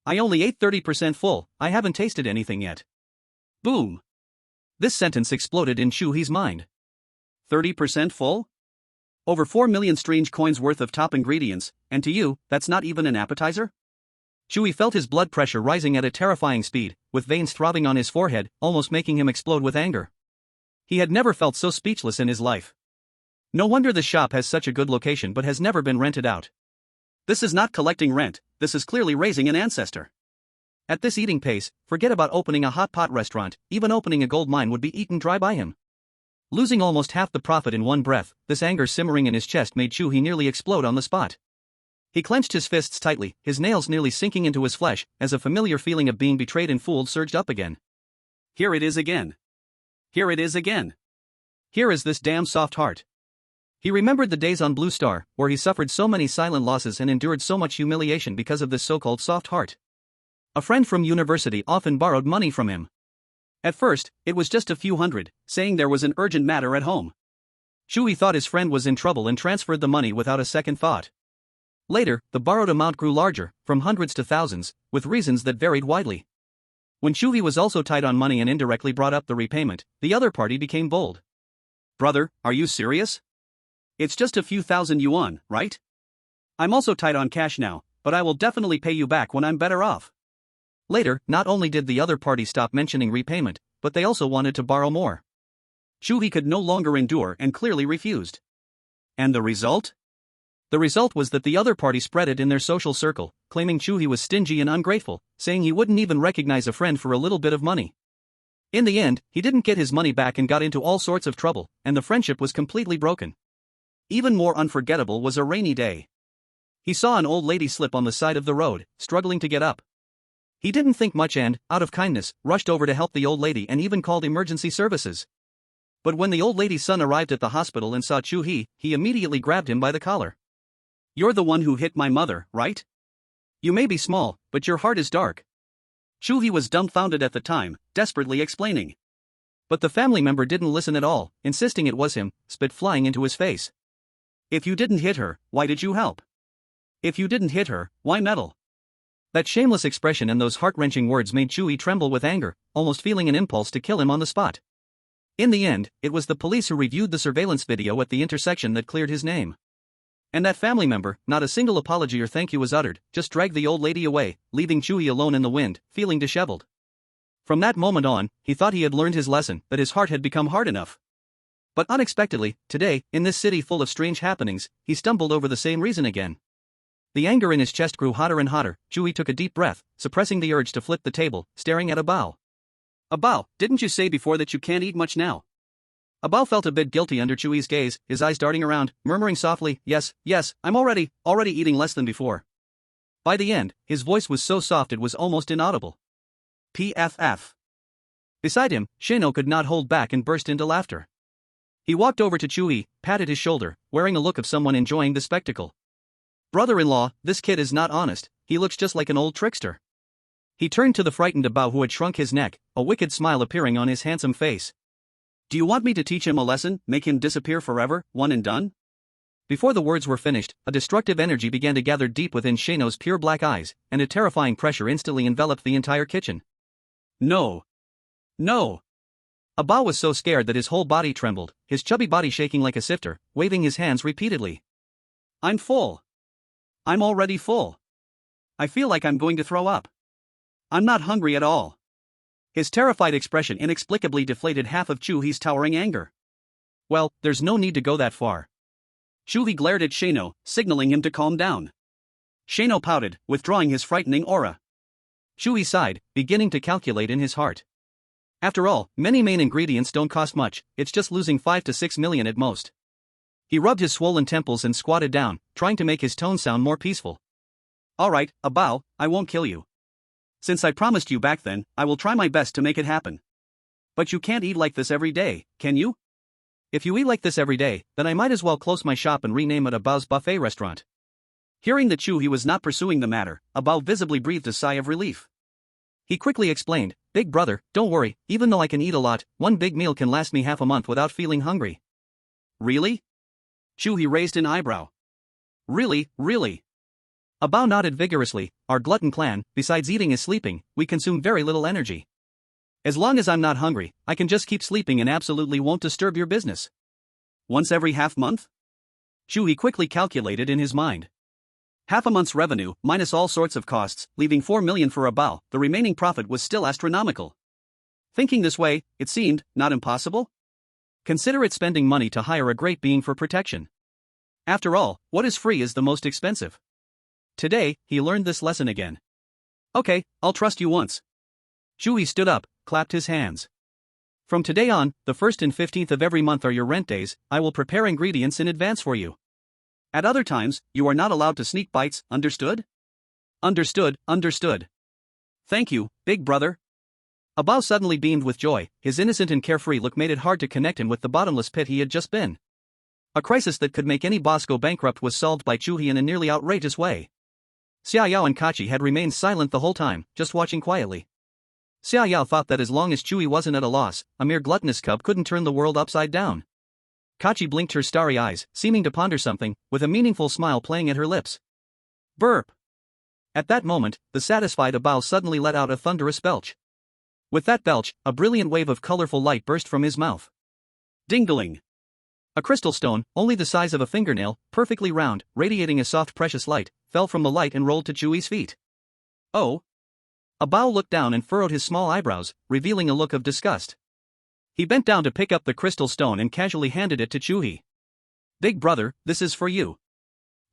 I only ate 30% full, I haven't tasted anything yet. Boom. This sentence exploded in Chu He's mind. 30% full? Over 4 million strange coins worth of top ingredients, and to you, that's not even an appetizer? Chu He felt his blood pressure rising at a terrifying speed, with veins throbbing on his forehead, almost making him explode with anger. He had never felt so speechless in his life. No wonder the shop has such a good location but has never been rented out. This is not collecting rent, this is clearly raising an ancestor. At this eating pace, forget about opening a hot pot restaurant, even opening a gold mine would be eaten dry by him. Losing almost half the profit in one breath, this anger simmering in his chest made Chu He nearly explode on the spot. He clenched his fists tightly, his nails nearly sinking into his flesh, as a familiar feeling of being betrayed and fooled surged up again. Here it is again. Here it is again. Here is this damn soft heart. He remembered the days on Blue Star, where he suffered so many silent losses and endured so much humiliation because of this so-called soft heart. A friend from university often borrowed money from him. At first, it was just a few hundred, saying there was an urgent matter at home. Chu He thought his friend was in trouble and transferred the money without a second thought. Later, the borrowed amount grew larger, from hundreds to thousands, with reasons that varied widely. When Chu He was also tight on money and indirectly brought up the repayment, the other party became bold. Brother, are you serious? It's just a few thousand yuan, right? I'm also tight on cash now, but I will definitely pay you back when I'm better off. Later, not only did the other party stop mentioning repayment, but they also wanted to borrow more. Chu He could no longer endure and clearly refused. And the result? The result was that the other party spread it in their social circle, claiming Chu He was stingy and ungrateful, saying he wouldn't even recognize a friend for a little bit of money. In the end, he didn't get his money back and got into all sorts of trouble, and the friendship was completely broken. Even more unforgettable was a rainy day. He saw an old lady slip on the side of the road, struggling to get up. He didn't think much and, out of kindness, rushed over to help the old lady and even called emergency services. But when the old lady's son arrived at the hospital and saw Chu He, he immediately grabbed him by the collar. You're the one who hit my mother, right? You may be small, but your heart is dark. Chu He was dumbfounded at the time, desperately explaining. But the family member didn't listen at all, insisting it was him, spit flying into his face. If you didn't hit her, why did you help? If you didn't hit her, why meddle? That shameless expression and those heart-wrenching words made Chu He tremble with anger, almost feeling an impulse to kill him on the spot. In the end, it was the police who reviewed the surveillance video at the intersection that cleared his name. And that family member, not a single apology or thank you was uttered, just dragged the old lady away, leaving Chu He alone in the wind, feeling disheveled. From that moment on, he thought he had learned his lesson, that his heart had become hard enough. But unexpectedly, today, in this city full of strange happenings, he stumbled over the same reason again. The anger in his chest grew hotter and hotter. Chu He took a deep breath, suppressing the urge to flip the table, staring at Abao. Abao, didn't you say before that you can't eat much now? Abao felt a bit guilty under Chu He's gaze, his eyes darting around, murmuring softly, yes, I'm already eating less than before. By the end, his voice was so soft it was almost inaudible. PFF. Beside him, Sheno could not hold back and burst into laughter. He walked over to Chu He, patted his shoulder, wearing a look of someone enjoying the spectacle. Brother-in-law, this kid is not honest, he looks just like an old trickster. He turned to the frightened Abao who had shrunk his neck, a wicked smile appearing on his handsome face. Do you want me to teach him a lesson, make him disappear forever, one and done? Before the words were finished, a destructive energy began to gather deep within Sheno's pure black eyes, and a terrifying pressure instantly enveloped the entire kitchen. No. No. Abao was so scared that his whole body trembled, his chubby body shaking like a sifter, waving his hands repeatedly. I'm full. I'm already full. I feel like I'm going to throw up. I'm not hungry at all. His terrified expression inexplicably deflated half of Chu He's towering anger. Well, there's no need to go that far. Chu He glared at Sheno, signaling him to calm down. Sheno pouted, withdrawing his frightening aura. Chu He sighed, beginning to calculate in his heart. After all, many main ingredients don't cost much, it's just losing 5 to 6 million at most. He rubbed his swollen temples and squatted down, trying to make his tone sound more peaceful. Alright, Abao, I won't kill you. Since I promised you back then, I will try my best to make it happen. But you can't eat like this every day, can you? If you eat like this every day, then I might as well close my shop and rename it Abao's Buffet Restaurant. Hearing that Chu He was not pursuing the matter, Abao visibly breathed a sigh of relief. He quickly explained, Big brother, don't worry, even though I can eat a lot, one big meal can last me half a month without feeling hungry. Really? Chu He raised an eyebrow. Really? Abao nodded vigorously. Our glutton clan, besides eating and sleeping, we consume very little energy. As long as I'm not hungry, I can just keep sleeping and absolutely won't disturb your business. Once every half month? Chu He quickly calculated in his mind. Half a month's revenue, minus all sorts of costs, leaving 4 million for Abao, the remaining profit was still astronomical. Thinking this way, it seemed, not impossible? Consider it spending money to hire a great being for protection. After all, what is free is the most expensive. Today, he learned this lesson again. Okay, I'll trust you once. Chu He stood up, clapped his hands. From today on, the 1st and 15th of every month are your rent days. I will prepare ingredients in advance for you. At other times, you are not allowed to sneak bites, understood? Understood. Thank you, big brother. Bao suddenly beamed with joy. His innocent and carefree look made it hard to connect him with the bottomless pit he had just been. A crisis that could make any boss go bankrupt was solved by Chu He in a nearly outrageous way. Xiaoyao and Kachi had remained silent the whole time, just watching quietly. Xiaoyao thought that as long as Chu He wasn't at a loss, a mere gluttonous cub couldn't turn the world upside down. Kachi blinked her starry eyes, seeming to ponder something, with a meaningful smile playing at her lips. Burp! At that moment, the satisfied Bao suddenly let out a thunderous belch. With that belch, a brilliant wave of colorful light burst from his mouth. Ding-a-ling! A crystal stone, only the size of a fingernail, perfectly round, radiating a soft precious light, fell from the light and rolled to Chu He's feet. Oh! Bao looked down and furrowed his small eyebrows, revealing a look of disgust. He bent down to pick up the crystal stone and casually handed it to Chu He. Big brother, this is for you.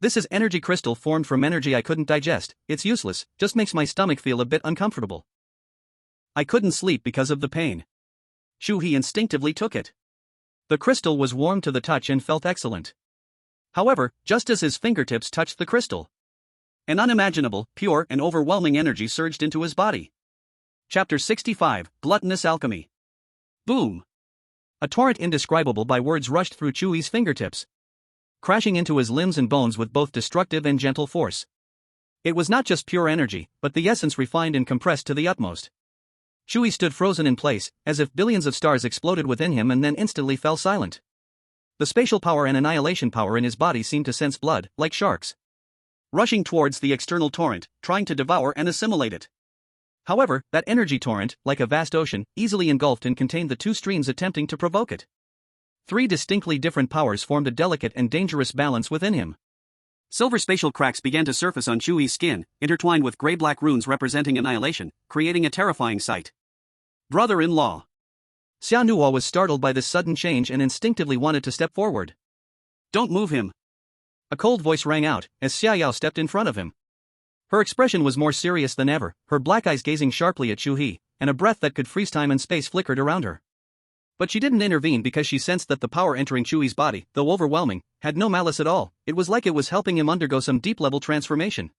This is energy crystal formed from energy I couldn't digest. It's useless, just makes my stomach feel a bit uncomfortable. I couldn't sleep because of the pain. Chu He instinctively took it. The crystal was warm to the touch and felt excellent. However, just as his fingertips touched the crystal, an unimaginable, pure and overwhelming energy surged into his body. Chapter 65, Gluttonous Alchemy. Boom! A torrent indescribable by words rushed through Chu He's fingertips, crashing into his limbs and bones with both destructive and gentle force. It was not just pure energy, but the essence refined and compressed to the utmost. Chu He stood frozen in place, as if billions of stars exploded within him and then instantly fell silent. The spatial power and annihilation power in his body seemed to sense blood, like sharks, rushing towards the external torrent, trying to devour and assimilate it. However, that energy torrent, like a vast ocean, easily engulfed and contained the two streams attempting to provoke it. Three distinctly different powers formed a delicate and dangerous balance within him. Silver spatial cracks began to surface on Chu He's skin, intertwined with gray-black runes representing annihilation, creating a terrifying sight. Brother-in-law. Xia Nuo was startled by this sudden change and instinctively wanted to step forward. Don't move him. A cold voice rang out, as Xiaoyao stepped in front of him. Her expression was more serious than ever, her black eyes gazing sharply at Chu He, and a breath that could freeze time and space flickered around her. But she didn't intervene because she sensed that the power entering Chu He's body, though overwhelming, had no malice at all. It was like it was helping him undergo some deep-level transformation.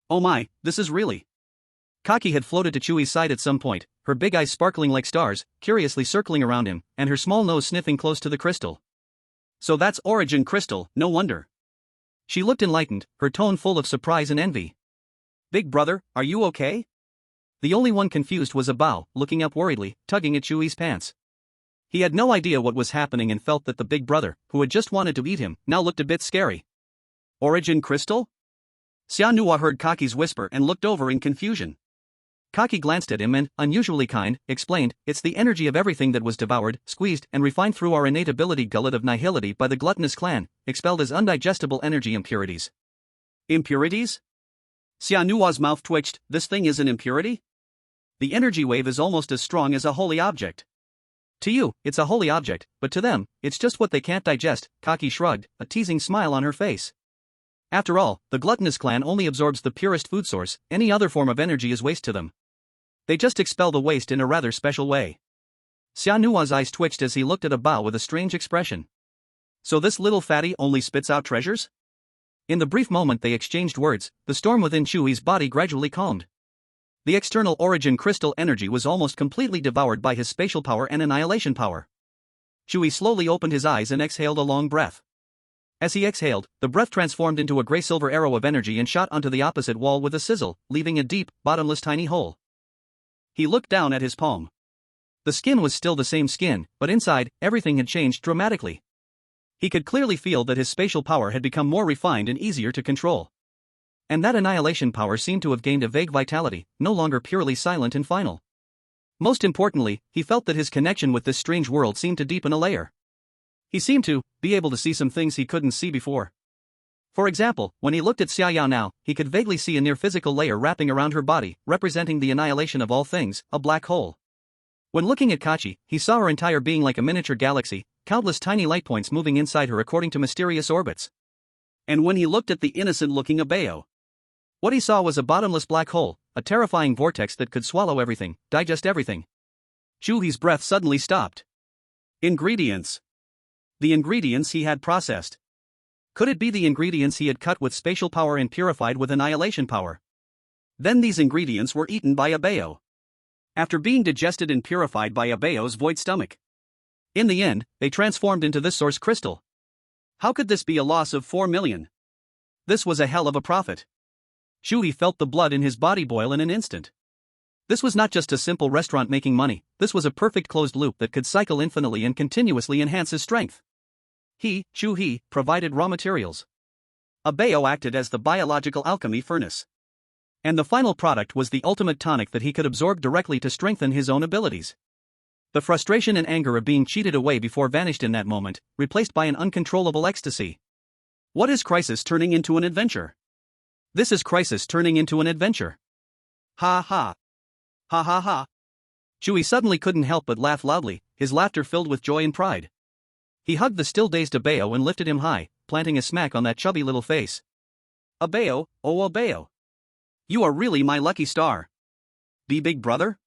Oh my, this is really... Kaki had floated to Chu He's side at some point, her big eyes sparkling like stars, curiously circling around him, and her small nose sniffing close to the crystal. So that's origin crystal, no wonder. She looked enlightened, her tone full of surprise and envy. Big brother, are you okay? The only one confused was Bao, looking up worriedly, tugging at Chu He's pants. He had no idea what was happening and felt that the big brother, who had just wanted to eat him, now looked a bit scary. Origin crystal? Xia Nuo heard Kaki's whisper and looked over in confusion. Kaki glanced at him and, unusually kind, explained, it's the energy of everything that was devoured, squeezed, and refined through our innate ability gullet of nihility by the gluttonous clan, expelled as undigestible energy impurities. Impurities? Xia Nuo's mouth twitched. This thing is an impurity? The energy wave is almost as strong as a holy object. To you, it's a holy object, but to them, it's just what they can't digest. Kaki shrugged, a teasing smile on her face. After all, the gluttonous clan only absorbs the purest food source, any other form of energy is waste to them. They just expel the waste in a rather special way. Xia Nuo's eyes twitched as he looked at Bao with a strange expression. So this little fatty only spits out treasures? In the brief moment they exchanged words, the storm within Chu He's body gradually calmed. The external origin crystal energy was almost completely devoured by his spatial power and annihilation power. Chu He slowly opened his eyes and exhaled a long breath. As he exhaled, the breath transformed into a gray-silver arrow of energy and shot onto the opposite wall with a sizzle, leaving a deep, bottomless tiny hole. He looked down at his palm. The skin was still the same skin, but inside, everything had changed dramatically. He could clearly feel that his spatial power had become more refined and easier to control. And that annihilation power seemed to have gained a vague vitality, no longer purely silent and final. Most importantly, he felt that his connection with this strange world seemed to deepen a layer. He seemed to be able to see some things he couldn't see before. For example, when he looked at Xiaoyao now, he could vaguely see a near-physical layer wrapping around her body, representing the annihilation of all things, a black hole. When looking at Kachi, he saw her entire being like a miniature galaxy, countless tiny light points moving inside her according to mysterious orbits. And when he looked at the innocent-looking Abeo, what he saw was a bottomless black hole, a terrifying vortex that could swallow everything, digest everything. Chu He's breath suddenly stopped. Ingredients. The ingredients he had processed. Could it be the ingredients he had cut with spatial power and purified with annihilation power? Then these ingredients were eaten by Abeo. After being digested and purified by Abeo's void stomach. In the end, they transformed into this source crystal. How could this be a loss of 4 million? This was a hell of a profit. Chu He felt the blood in his body boil in an instant. This was not just a simple restaurant making money, this was a perfect closed loop that could cycle infinitely and continuously enhance his strength. He, Chu He, provided raw materials. Abeo acted as the biological alchemy furnace. And the final product was the ultimate tonic that he could absorb directly to strengthen his own abilities. The frustration and anger of being cheated away before vanished in that moment, replaced by an uncontrollable ecstasy. What is crisis turning into an adventure? This is crisis turning into an adventure. Ha ha. Ha ha ha. Chu He suddenly couldn't help but laugh loudly, his laughter filled with joy and pride. He hugged the still dazed Abeo and lifted him high, planting a smack on that chubby little face. Abeo, oh Abeo. You are really my lucky star. Be big brother?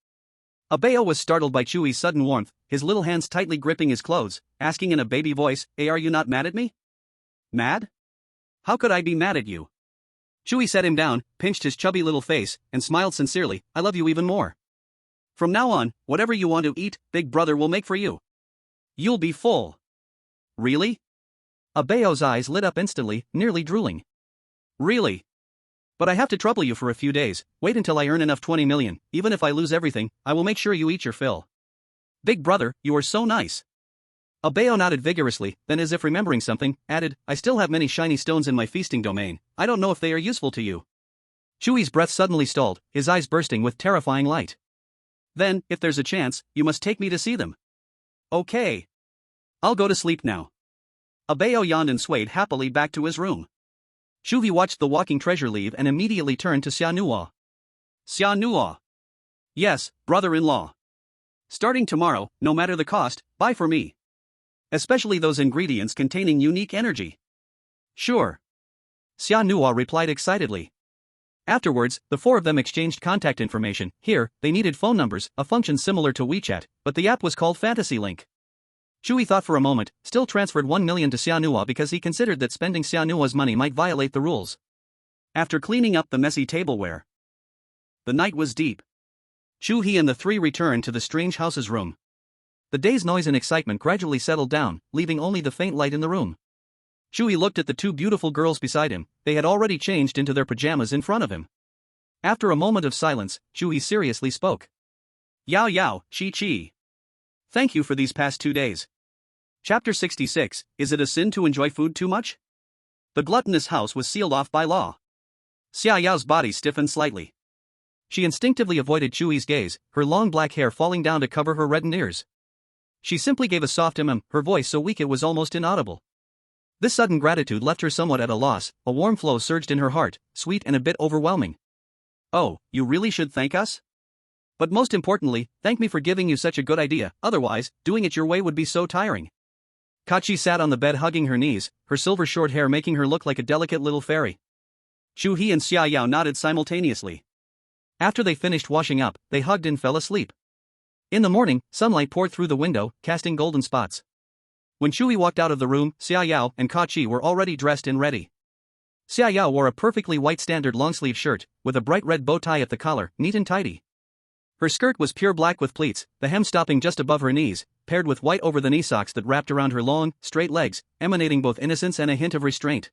Abeo was startled by Chu He's sudden warmth, his little hands tightly gripping his clothes, asking in a baby voice, "Hey, are you not mad at me?" Mad? How could I be mad at you? Chu He set him down, pinched his chubby little face, and smiled sincerely, "I love you even more. From now on, whatever you want to eat, big brother will make for you. You'll be full." Really? Abeo's eyes lit up instantly, nearly drooling. Really? But I have to trouble you for a few days. Wait until I earn enough 20 million, even if I lose everything, I will make sure you eat your fill. Big brother, you are so nice. Abeo nodded vigorously, then as if remembering something, added, "I still have many shiny stones in my feasting domain, I don't know if they are useful to you." Chu He's breath suddenly stalled, his eyes bursting with terrifying light. "Then, if there's a chance, you must take me to see them." "Okay. I'll go to sleep now." Abeo yawned and swayed happily back to his room. Chu He watched the walking treasure leave and immediately turned to Xia Nuo. "Xia Nuo. Yes, brother-in-law. Starting tomorrow, no matter the cost, buy for me. Especially those ingredients containing unique energy." "Sure." Xia Nuo replied excitedly. Afterwards, the four of them exchanged contact information. Here, they needed phone numbers, a function similar to WeChat, but the app was called Fantasy Link. Chu He thought for a moment, still transferred 1 million to Xia Nuo because he considered that spending Xia Nuo's money might violate the rules. After cleaning up the messy tableware, the night was deep. Chu He and the three returned to the strange house's room. The day's noise and excitement gradually settled down, leaving only the faint light in the room. Chu He looked at the two beautiful girls beside him. They had already changed into their pajamas in front of him. After a moment of silence, Chu He seriously spoke. "Yao Yao, Chi Chi. Thank you for these past 2 days." Chapter 66, Is it a sin to enjoy food too much? The gluttonous house was sealed off by law. Xia Yao's body stiffened slightly. She instinctively avoided Chu He's gaze, her long black hair falling down to cover her reddened ears. She simply gave a soft her voice so weak it was almost inaudible. This sudden gratitude left her somewhat at a loss, a warm flow surged in her heart, sweet and a bit overwhelming. "Oh, you really should thank us? But most importantly, thank me for giving you such a good idea, otherwise, doing it your way would be so tiring." Kachi sat on the bed hugging her knees, her silver short hair making her look like a delicate little fairy. Chu He and Xia Yao nodded simultaneously. After they finished washing up, they hugged and fell asleep. In the morning, sunlight poured through the window, casting golden spots. When Chu He walked out of the room, Xia Yao and Kachi were already dressed and ready. Xia Yao wore a perfectly white standard long-sleeve shirt, with a bright red bow tie at the collar, neat and tidy. Her skirt was pure black with pleats, the hem stopping just above her knees, paired with white over-the-knee socks that wrapped around her long, straight legs, emanating both innocence and a hint of restraint.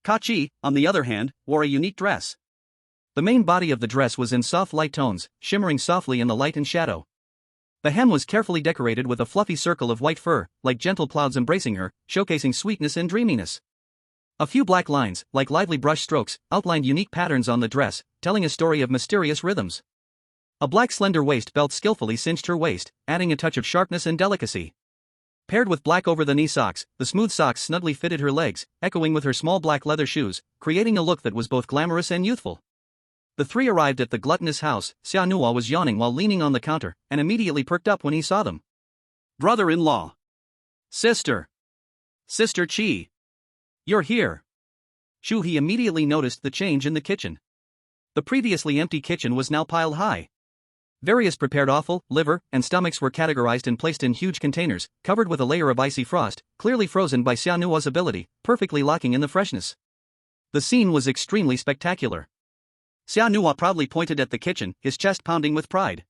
Kachi, on the other hand, wore a unique dress. The main body of the dress was in soft light tones, shimmering softly in the light and shadow. The hem was carefully decorated with a fluffy circle of white fur, like gentle clouds embracing her, showcasing sweetness and dreaminess. A few black lines, like lively brush strokes, outlined unique patterns on the dress, telling a story of mysterious rhythms. A black slender waist belt skillfully cinched her waist, adding a touch of sharpness and delicacy. Paired with black over-the-knee socks, the smooth socks snugly fitted her legs, echoing with her small black leather shoes, creating a look that was both glamorous and youthful. The three arrived at the gluttonous house. Xia Nuo was yawning while leaning on the counter, and immediately perked up when he saw them. "Brother-in-law." Sister! Sister Chi! You're here! Chu He immediately noticed the change in the kitchen. The previously empty kitchen was now piled high. Various prepared offal, liver, and stomachs were categorized and placed in huge containers, covered with a layer of icy frost, clearly frozen by Xiaonuo's ability, perfectly locking in the freshness. The scene was extremely spectacular. Xiaonuo proudly pointed at the kitchen, his chest pounding with pride.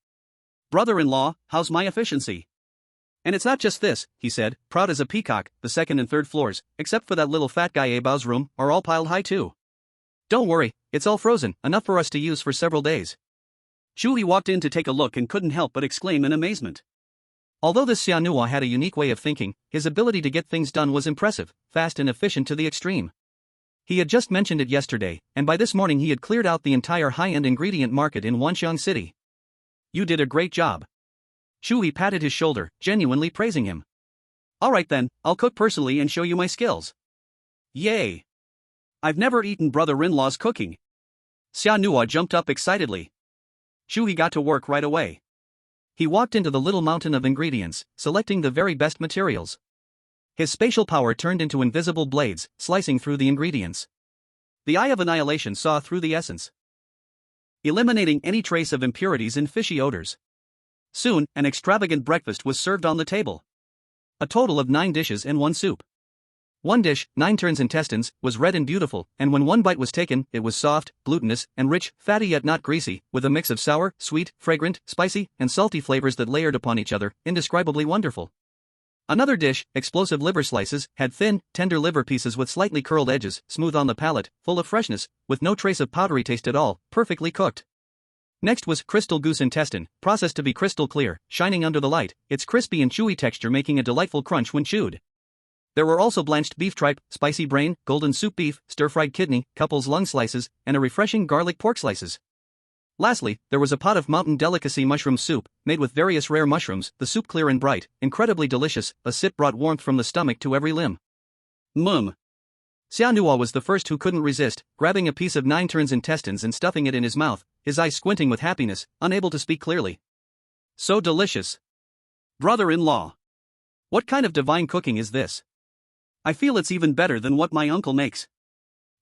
Brother-in-law, how's my efficiency? And it's not just this, he said, proud as a peacock, the second and third floors, except for that little fat guy Abao's room, are all piled high too. Don't worry, it's all frozen, enough for us to use for several days. Chu He walked in to take a look and couldn't help but exclaim in amazement. Although this Xiaonuo had a unique way of thinking, his ability to get things done was impressive, fast and efficient to the extreme. He had just mentioned it yesterday, and by this morning he had cleared out the entire high-end ingredient market in Wanxiang City. You did a great job. Chu He patted his shoulder, genuinely praising him. Alright then, I'll cook personally and show you my skills. Yay! I've never eaten brother-in-law's cooking. Xiaonuo jumped up excitedly. Chu He got to work right away. He walked into the little mountain of ingredients, selecting the very best materials. His spatial power turned into invisible blades, slicing through the ingredients. The Eye of Annihilation saw through the essence, eliminating any trace of impurities and fishy odors. Soon, an extravagant breakfast was served on the table. A total of 9 dishes and 1 soup. One dish, 9 turns intestines, was red and beautiful, and when one bite was taken, it was soft, glutinous, and rich, fatty yet not greasy, with a mix of sour, sweet, fragrant, spicy, and salty flavors that layered upon each other, indescribably wonderful. Another dish, explosive liver slices, had thin, tender liver pieces with slightly curled edges, smooth on the palate, full of freshness, with no trace of powdery taste at all, perfectly cooked. Next was crystal goose intestine, processed to be crystal clear, shining under the light, its crispy and chewy texture making a delightful crunch when chewed. There were also blanched beef tripe, spicy brain, golden soup beef, stir-fried kidney, couple's lung slices, and a refreshing garlic pork slices. Lastly, there was a pot of mountain delicacy mushroom soup, made with various rare mushrooms, the soup clear and bright, incredibly delicious, a sip brought warmth from the stomach to every limb. Xiaonuo was the first who couldn't resist, grabbing a piece of 9 turns intestines and stuffing it in his mouth, his eyes squinting with happiness, unable to speak clearly. So delicious. Brother-in-law. What kind of divine cooking is this? I feel it's even better than what my uncle makes.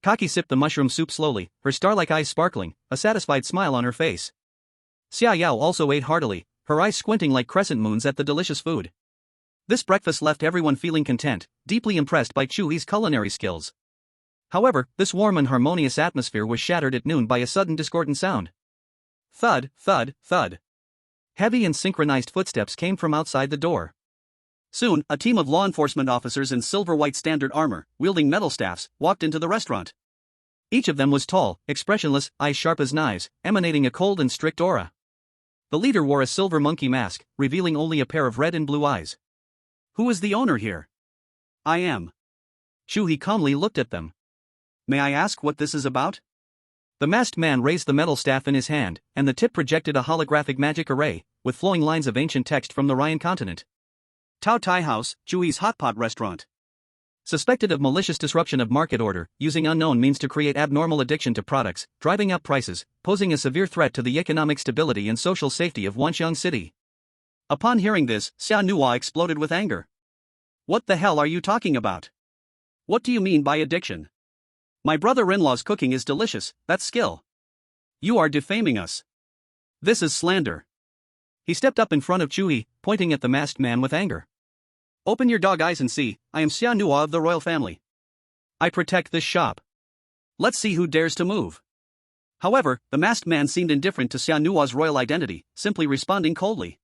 Kaki sipped the mushroom soup slowly, her star-like eyes sparkling, a satisfied smile on her face. Xia Yao also ate heartily, her eyes squinting like crescent moons at the delicious food. This breakfast left everyone feeling content, deeply impressed by Chu He's culinary skills. However, this warm and harmonious atmosphere was shattered at noon by a sudden discordant sound. Thud, thud, thud. Heavy and synchronized footsteps came from outside the door. Soon, a team of law enforcement officers in silver-white standard armor, wielding metal staffs, walked into the restaurant. Each of them was tall, expressionless, eyes sharp as knives, emanating a cold and strict aura. The leader wore a silver monkey mask, revealing only a pair of red and blue eyes. Who is the owner here? I am. Chu He calmly looked at them. May I ask what this is about? The masked man raised the metal staff in his hand, and the tip projected a holographic magic array, with flowing lines of ancient text from the Ryan continent. Tao Tai House, Chu He's hot pot restaurant. Suspected of malicious disruption of market order, using unknown means to create abnormal addiction to products, driving up prices, posing a severe threat to the economic stability and social safety of Wanxiang City. Upon hearing this, Xiaonuo exploded with anger. What the hell are you talking about? What do you mean by addiction? My brother-in-law's cooking is delicious, that's skill. You are defaming us. This is slander. He stepped up in front of Chu He, pointing at the masked man with anger. Open your dog eyes and see, I am Xiaonuo of the royal family. I protect this shop. Let's see who dares to move. However, the masked man seemed indifferent to Xiaonuo's royal identity, simply responding coldly.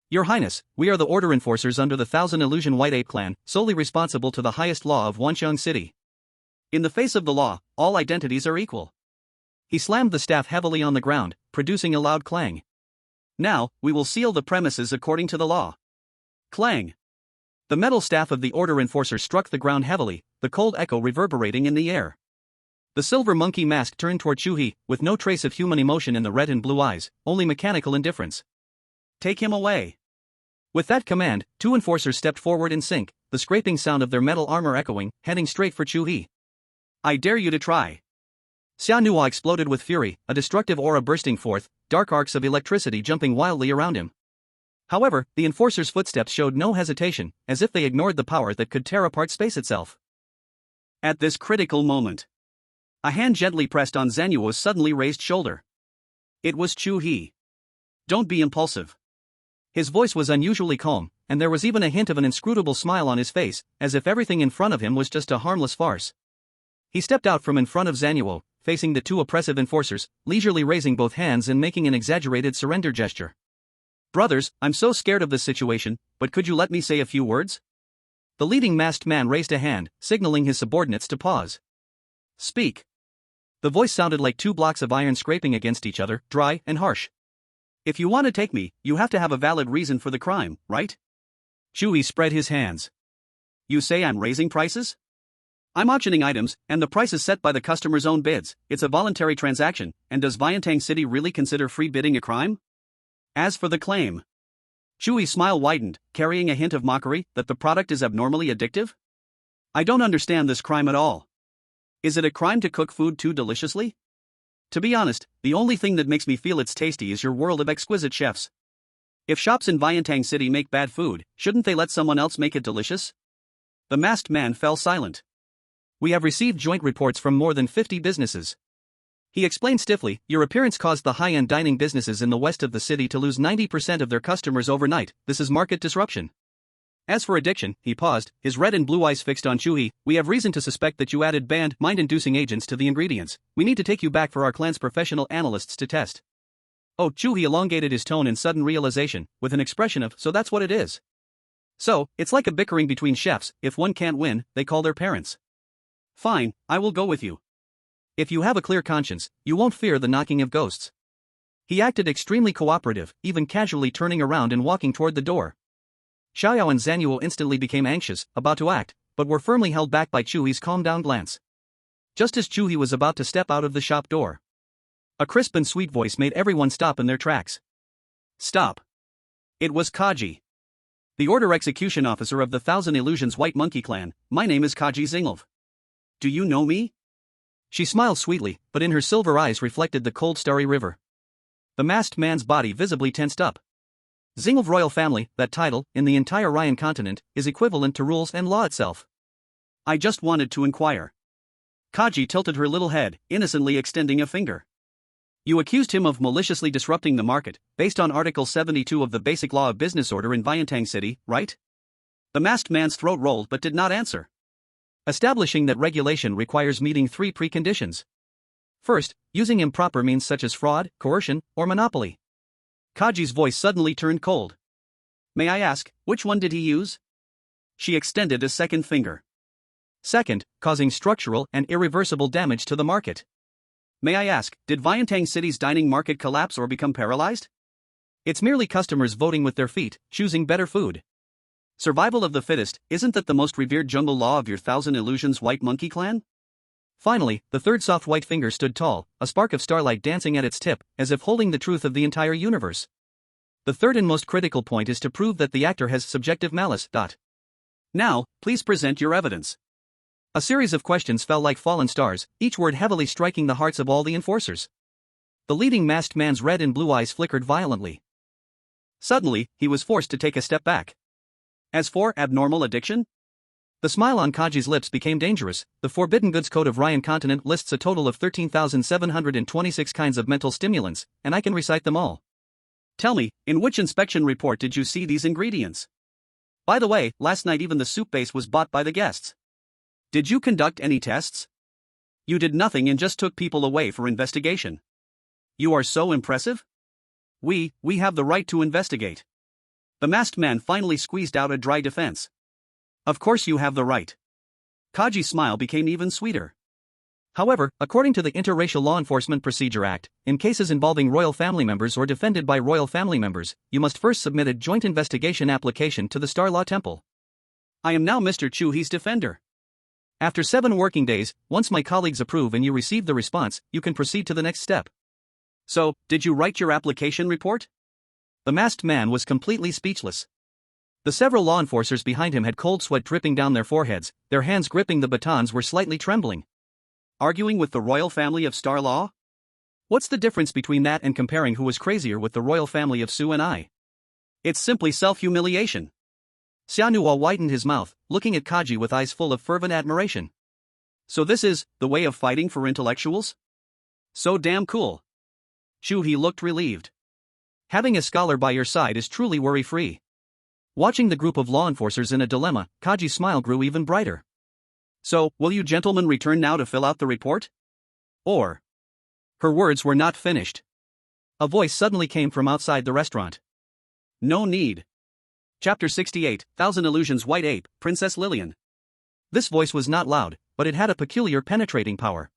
Your Highness, we are the order enforcers under the Thousand Illusion White Ape clan, solely responsible to the highest law of Wanxiang City. In the face of the law, all identities are equal. He slammed the staff heavily on the ground, producing a loud clang. Now, we will seal the premises according to the law. Clang. The metal staff of the order enforcer struck the ground heavily, the cold echo reverberating in the air. The silver monkey mask turned toward Chu He, with no trace of human emotion in the red and blue eyes, only mechanical indifference. Take him away. With that command, 2 enforcers stepped forward in sync, the scraping sound of their metal armor echoing, heading straight for Chu He. I dare you to try. Xiaonuo exploded with fury, a destructive aura bursting forth, dark arcs of electricity jumping wildly around him. However, the enforcer's footsteps showed no hesitation, as if they ignored the power that could tear apart space itself. At this critical moment, a hand gently pressed on Zanuo's suddenly raised shoulder. It was Chu He. "Don't be impulsive." His voice was unusually calm, and there was even a hint of an inscrutable smile on his face, as if everything in front of him was just a harmless farce. He stepped out from in front of Zanuo, facing the two oppressive enforcers, leisurely raising both hands and making an exaggerated surrender gesture. "Brothers, I'm so scared of this situation, but could you let me say a few words?" The leading masked man raised a hand, signaling his subordinates to pause. "Speak." The voice sounded like two blocks of iron scraping against each other, dry and harsh. "If you want to take me, you have to have a valid reason for the crime, right?" Chu He spread his hands. "You say I'm raising prices? I'm auctioning items, and the price is set by the customer's own bids. It's a voluntary transaction, and does Viantang City really consider free bidding a crime? As for the claim..." Chu He's smile widened, carrying a hint of mockery, "that the product is abnormally addictive? I don't understand this crime at all. Is it a crime to cook food too deliciously? To be honest, the only thing that makes me feel it's tasty is your world of exquisite chefs. If shops in Viantang City make bad food, shouldn't they let someone else make it delicious?" The masked man fell silent. "We have received joint reports from more than 50 businesses." He explained stiffly, "Your appearance caused the high-end dining businesses in the west of the city to lose 90% of their customers overnight. This is market disruption. As for addiction," he paused, his red and blue eyes fixed on Chu He, "we have reason to suspect that you added banned, mind-inducing agents to the ingredients. We need to take you back for our clan's professional analysts to test." "Oh," Chu He elongated his tone in sudden realization, with an expression of, "So that's what it is. So, it's like a bickering between chefs. If one can't win, they call their parents. Fine, I will go with you. If you have a clear conscience, you won't fear the knocking of ghosts." He acted extremely cooperative, even casually turning around and walking toward the door. Xiao and Zanuo instantly became anxious, about to act, but were firmly held back by Chu He's calm-down glance. Just as Chu He was about to step out of the shop door, a crisp and sweet voice made everyone stop in their tracks. "Stop." It was Kaji, the order execution officer of the Thousand Illusions White Monkey Clan. "My name is Kaji Zinglv. Do you know me?" She smiled sweetly, but in her silver eyes reflected the cold starry river. The masked man's body visibly tensed up. Zinglv royal family, that title, in the entire Ryan continent, is equivalent to rules and law itself. "I just wanted to inquire." Kaji tilted her little head, innocently extending a finger. "You accused him of maliciously disrupting the market, based on Article 72 of the Basic Law of Business Order in Viantang City, right?" The masked man's throat rolled but did not answer. "Establishing that regulation requires meeting 3 preconditions. First, using improper means such as fraud, coercion, or monopoly." Kaji's voice suddenly turned cold. "May I ask, which one did he use?" She extended a second finger. "Second, causing structural and irreversible damage to the market." "May I ask, did Viantang City's dining market collapse or become paralyzed?" "It's merely customers voting with their feet, choosing better food. Survival of the fittest, isn't that the most revered jungle law of your Thousand Illusions White Monkey Clan?" Finally, the third soft white finger stood tall, a spark of starlight dancing at its tip, as if holding the truth of the entire universe. "The third and most critical point is to prove that the actor has subjective malice. Now, please present your evidence." A series of questions fell like fallen stars, each word heavily striking the hearts of all the enforcers. The leading masked man's red and blue eyes flickered violently. Suddenly, he was forced to take a step back. "As for abnormal addiction?" The smile on Kaji's lips became dangerous. "The Forbidden Goods Code of Ryan Continent lists a total of 13,726 kinds of mental stimulants, and I can recite them all. Tell me, in which inspection report did you see these ingredients? By the way, last night even the soup base was bought by the guests. Did you conduct any tests? You did nothing and just took people away for investigation. You are so impressive? We have the right to investigate." The masked man finally squeezed out a dry defense. "Of course you have the right." Kaji's smile became even sweeter. "However, according to the Interracial Law Enforcement Procedure Act, in cases involving royal family members or defended by royal family members, you must first submit a joint investigation application to the Star Law Temple. I am now Mr. Chu He's defender. After 7 working days, once my colleagues approve and you receive the response, you can proceed to the next step." "So, did you write your application report?" The masked man was completely speechless. The several law enforcers behind him had cold sweat dripping down their foreheads, their hands gripping the batons were slightly trembling. Arguing with the royal family of Star Law? What's the difference between that and comparing who was crazier with the royal family of Sue and I? It's simply self-humiliation. Xianhua widened his mouth, looking at Kaji with eyes full of fervent admiration. So this is the way of fighting for intellectuals? So damn cool. Chu He looked relieved. Having a scholar by your side is truly worry-free. Watching the group of law enforcers in a dilemma, Kaji's smile grew even brighter. So, will you gentlemen return now to fill out the report? Or... Her words were not finished. A voice suddenly came from outside the restaurant. No need. Chapter 68, Thousand Illusions White Ape, Princess Lillian. This voice was not loud, but it had a peculiar penetrating power.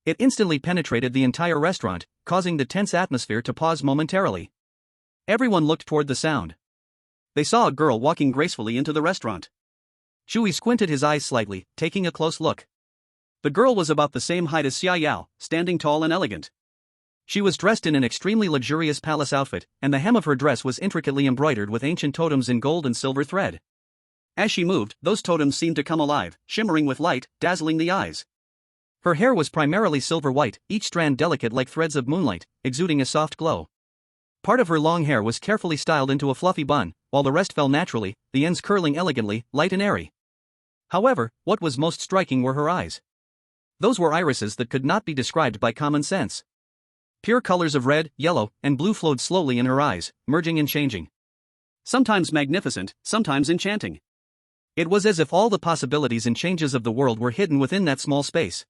It instantly penetrated the entire restaurant, causing the tense atmosphere to pause momentarily. Everyone looked toward the sound. They saw a girl walking gracefully into the restaurant. Chu He squinted his eyes slightly, taking a close look. The girl was about the same height as Xia Yao, standing tall and elegant. She was dressed in an extremely luxurious palace outfit, and the hem of her dress was intricately embroidered with ancient totems in gold and silver thread. As she moved, those totems seemed to come alive, shimmering with light, dazzling the eyes. Her hair was primarily silver white, each strand delicate like threads of moonlight, exuding a soft glow. Part of her long hair was carefully styled into a fluffy bun, while the rest fell naturally, the ends curling elegantly, light and airy. However, what was most striking were her eyes. Those were irises that could not be described by common sense. Pure colors of red, yellow, and blue flowed slowly in her eyes, merging and changing. Sometimes magnificent, sometimes enchanting. It was as if all the possibilities and changes of the world were hidden within that small space.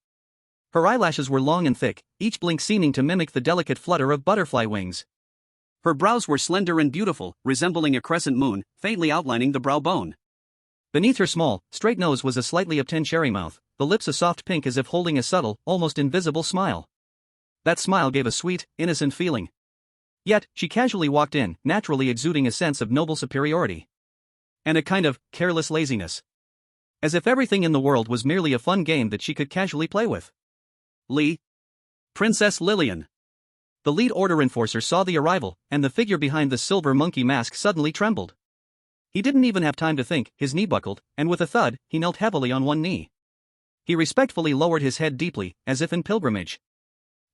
Her eyelashes were long and thick, each blink seeming to mimic the delicate flutter of butterfly wings. Her brows were slender and beautiful, resembling a crescent moon, faintly outlining the brow bone. Beneath her small, straight nose was a slightly obtuse cherry mouth, the lips a soft pink as if holding a subtle, almost invisible smile. That smile gave a sweet, innocent feeling. Yet, she casually walked in, naturally exuding a sense of noble superiority. And a kind of careless laziness. As if everything in the world was merely a fun game that she could casually play with. Li. Princess Lillian. The lead order enforcer saw the arrival, and the figure behind the silver monkey mask suddenly trembled. He didn't even have time to think, his knee buckled, and with a thud, he knelt heavily on one knee. He respectfully lowered his head deeply, as if in pilgrimage.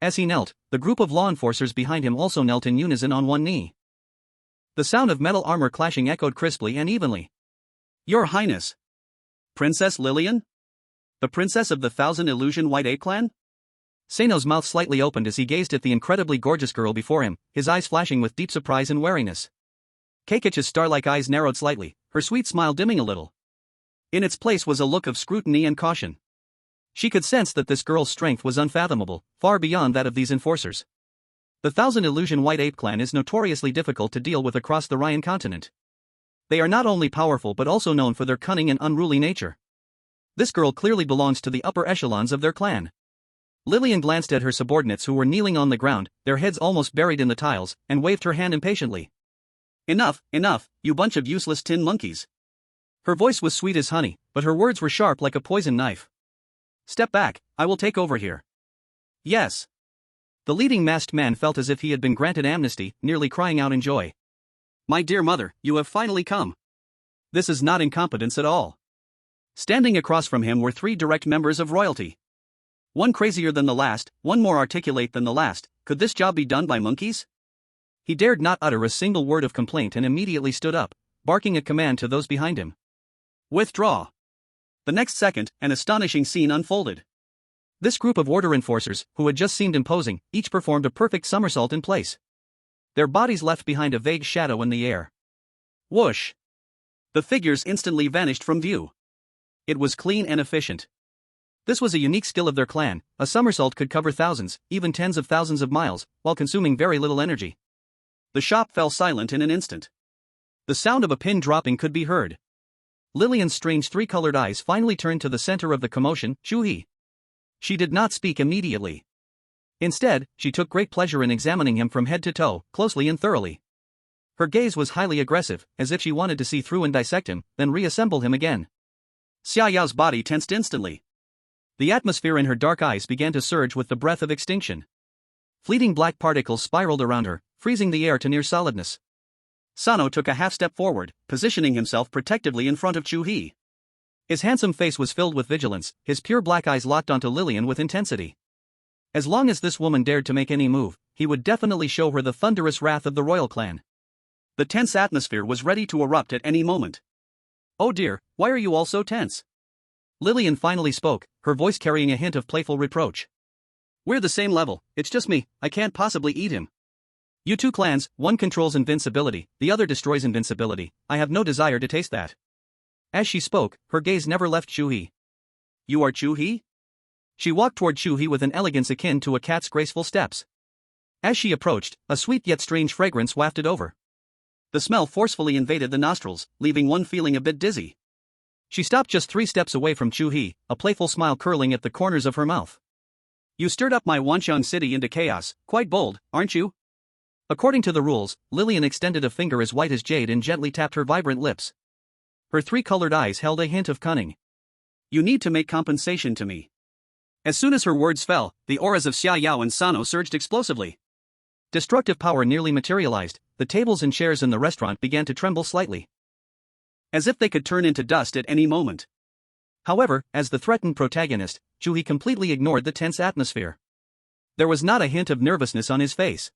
As he knelt, the group of law enforcers behind him also knelt in unison on one knee. The sound of metal armor clashing echoed crisply and evenly. Your Highness! Princess Lillian? The princess of the Thousand Illusion White Ape clan? Sano's mouth slightly opened as he gazed at the incredibly gorgeous girl before him, his eyes flashing with deep surprise and wariness. Keikich's star-like eyes narrowed slightly, her sweet smile dimming a little. In its place was a look of scrutiny and caution. She could sense that this girl's strength was unfathomable, far beyond that of these enforcers. The Thousand Illusion White Ape clan is notoriously difficult to deal with across the Ryan continent. They are not only powerful but also known for their cunning and unruly nature. This girl clearly belongs to the upper echelons of their clan. Lillian glanced at her subordinates who were kneeling on the ground, their heads almost buried in the tiles, and waved her hand impatiently. Enough, enough, you bunch of useless tin monkeys. Her voice was sweet as honey, but her words were sharp like a poisoned knife. Step back, I will take over here. Yes. The leading masked man felt as if he had been granted amnesty, nearly crying out in joy. My dear mother, you have finally come. This is not incompetence at all. Standing across from him were three direct members of royalty. One crazier than the last, one more articulate than the last. Could this job be done by monkeys? He dared not utter a single word of complaint and immediately stood up, barking a command to those behind him. Withdraw. The next second, an astonishing scene unfolded. This group of order enforcers, who had just seemed imposing, each performed a perfect somersault in place. Their bodies left behind a vague shadow in the air. Whoosh! The figures instantly vanished from view. It was clean and efficient. This was a unique skill of their clan. A somersault could cover thousands, even tens of thousands of miles, while consuming very little energy. The shop fell silent in an instant. The sound of a pin dropping could be heard. Lillian's strange three-colored eyes finally turned to the center of the commotion, Chu He. She did not speak immediately. Instead, she took great pleasure in examining him from head to toe, closely and thoroughly. Her gaze was highly aggressive, as if she wanted to see through and dissect him, then reassemble him again. Xia Yao's body tensed instantly. The atmosphere in her dark eyes began to surge with the breath of extinction. Fleeting black particles spiraled around her, freezing the air to near solidness. Sano took a half-step forward, positioning himself protectively in front of Chu He. His handsome face was filled with vigilance, his pure black eyes locked onto Lillian with intensity. As long as this woman dared to make any move, he would definitely show her the thunderous wrath of the royal clan. The tense atmosphere was ready to erupt at any moment. "Oh dear, why are you all so tense?" Lillian finally spoke, her voice carrying a hint of playful reproach. "We're the same level, it's just me, I can't possibly eat him. You two clans, one controls invincibility, the other destroys invincibility, I have no desire to taste that." As she spoke, her gaze never left Chu He. "You are Chu He?" She walked toward Chu He with an elegance akin to a cat's graceful steps. As she approached, a sweet yet strange fragrance wafted over. The smell forcefully invaded the nostrils, leaving one feeling a bit dizzy. She stopped just 3 steps away from Chu He, a playful smile curling at the corners of her mouth. "You stirred up my Wanxiang city into chaos, quite bold, aren't you?" According to the rules, Lillian extended a finger as white as jade and gently tapped her vibrant lips. Her 3-colored eyes held a hint of cunning. "You need to make compensation to me." As soon as her words fell, the auras of Xia Yao and Sano surged explosively. Destructive power nearly materialized, the tables and chairs in the restaurant began to tremble slightly, as if they could turn into dust at any moment. However, as the threatened protagonist, Chu He completely ignored the tense atmosphere. There was not a hint of nervousness on his face.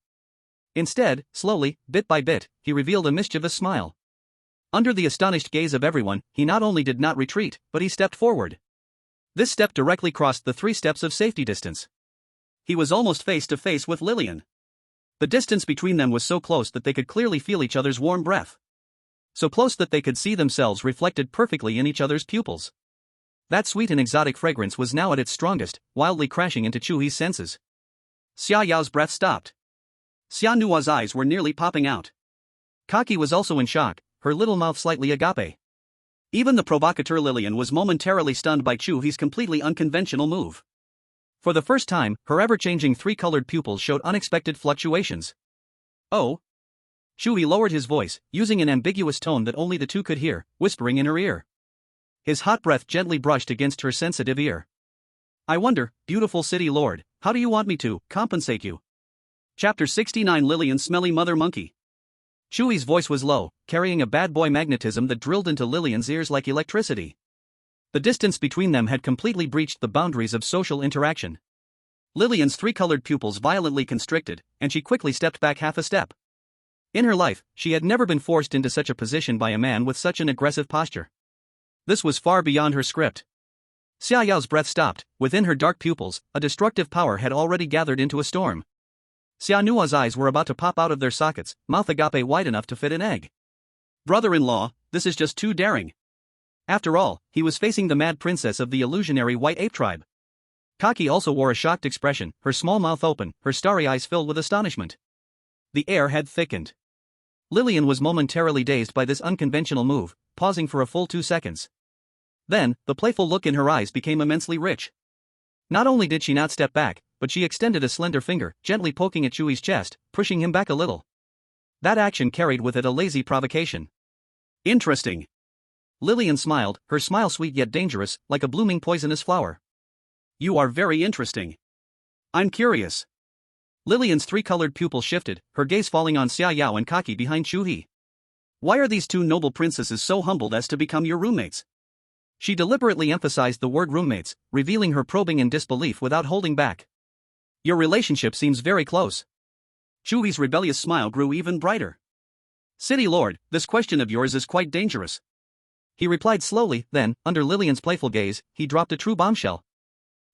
Instead, slowly, bit by bit, he revealed a mischievous smile. Under the astonished gaze of everyone, he not only did not retreat, but he stepped forward. This step directly crossed the 3 steps of safety distance. He was almost face to face with Lillian. The distance between them was so close that they could clearly feel each other's warm breath. So close that they could see themselves reflected perfectly in each other's pupils. That sweet and exotic fragrance was now at its strongest, wildly crashing into Chu He's senses. Xia Yao's breath stopped. Xia Nua's eyes were nearly popping out. Kaki was also in shock, her little mouth slightly agape. Even the provocateur Lillian was momentarily stunned by Chu He's completely unconventional move. For the first time, her ever-changing 3-colored pupils showed unexpected fluctuations. "Oh?" Chu He lowered his voice, using an ambiguous tone that only the two could hear, whispering in her ear. His hot breath gently brushed against her sensitive ear. "I wonder, beautiful city lord, how do you want me to compensate you?" Chapter 69 Lillian's Smelly Mother Monkey. Chu He's voice was low, carrying a bad boy magnetism that drilled into Lillian's ears like electricity. The distance between them had completely breached the boundaries of social interaction. Lillian's 3-colored pupils violently constricted, and she quickly stepped back half a step. In her life, she had never been forced into such a position by a man with such an aggressive posture. This was far beyond her script. Xia Yao's breath stopped, within her dark pupils, a destructive power had already gathered into a storm. Xia Nua's eyes were about to pop out of their sockets, mouth agape wide enough to fit an egg. Brother-in-law, this is just too daring. After all, he was facing the mad princess of the illusionary white ape tribe. Kaki also wore a shocked expression, her small mouth open, her starry eyes filled with astonishment. The air had thickened. Lillian was momentarily dazed by this unconventional move, pausing for a full 2 seconds. Then, the playful look in her eyes became immensely rich. Not only did she not step back, but she extended a slender finger, gently poking at Chu He's chest, pushing him back a little. That action carried with it a lazy provocation. "Interesting." Lillian smiled, her smile sweet yet dangerous, like a blooming poisonous flower. "You are very interesting. I'm curious." Lillian's 3-colored pupils shifted, her gaze falling on Xia Yao and Kaki behind Chu He. "Why are these 2 noble princesses so humbled as to become your roommates?" She deliberately emphasized the word roommates, revealing her probing in disbelief without holding back. "Your relationship seems very close." Chu He's rebellious smile grew even brighter. "City Lord, this question of yours is quite dangerous." He replied slowly, then, under Lillian's playful gaze, he dropped a true bombshell.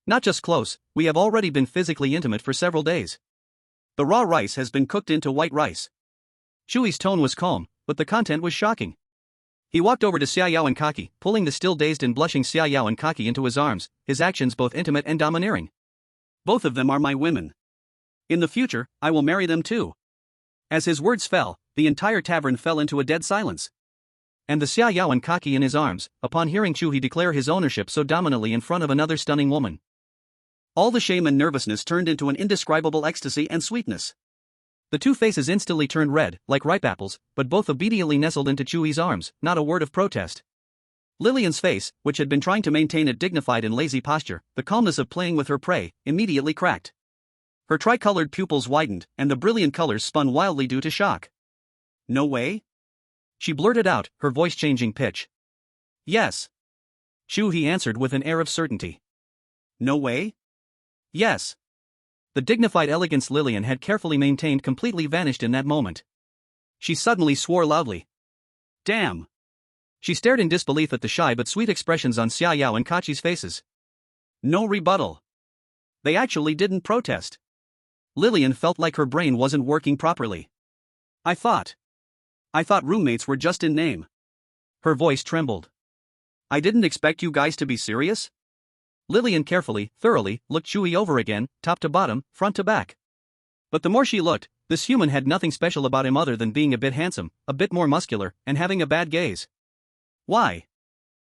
"Not just close, we have already been physically intimate for several days. The raw rice has been cooked into white rice." Chu He's tone was calm, but the content was shocking. He walked over to Xia Yao and Kaki, pulling the still dazed and blushing Xia Yao and Kaki into his arms, his actions both intimate and domineering. "Both of them are my women. In the future, I will marry them too." As his words fell, the entire tavern fell into a dead silence. And the Xia Yao and Kaki in his arms, upon hearing Chu He declare his ownership so dominantly in front of another stunning woman. All the shame and nervousness turned into an indescribable ecstasy and sweetness. The 2 faces instantly turned red, like ripe apples, but both obediently nestled into Chu He's arms, not a word of protest. Lillian's face, which had been trying to maintain a dignified and lazy posture, the calmness of playing with her prey, immediately cracked. Her tricolored pupils widened, and the brilliant colors spun wildly due to shock. "No way?" She blurted out, her voice changing pitch. "Yes." Chu He answered with an air of certainty. "No way?" "Yes." The dignified elegance Lillian had carefully maintained completely vanished in that moment. She suddenly swore loudly. Damn! She stared in disbelief at the shy but sweet expressions on Xia Yao and Kachi's faces. No rebuttal. They actually didn't protest. Lillian felt like her brain wasn't working properly. I thought roommates were just in name. Her voice trembled. I didn't expect you guys to be serious? Lillian carefully, thoroughly, looked Chu He over again, top to bottom, front to back. But the more she looked, this human had nothing special about him other than being a bit handsome, a bit more muscular, and having a bad gaze. Why?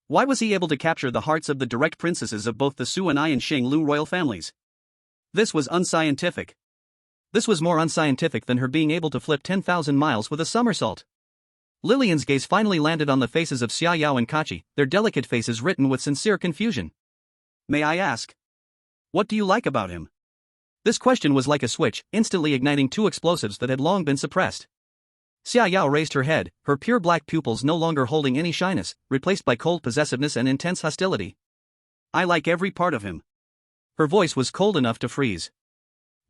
Why was he able to capture the hearts of the direct princesses of both the Su and I and Shang Lu royal families? This was unscientific. This was more unscientific than her being able to flip 10,000 miles with a somersault. Lillian's gaze finally landed on the faces of Xia Yao and Kachi, their delicate faces written with sincere confusion. May I ask? What do you like about him? This question was like a switch, instantly igniting two explosives that had long been suppressed. Xia Yao raised her head, her pure black pupils no longer holding any shyness, replaced by cold possessiveness and intense hostility. I like every part of him. Her voice was cold enough to freeze.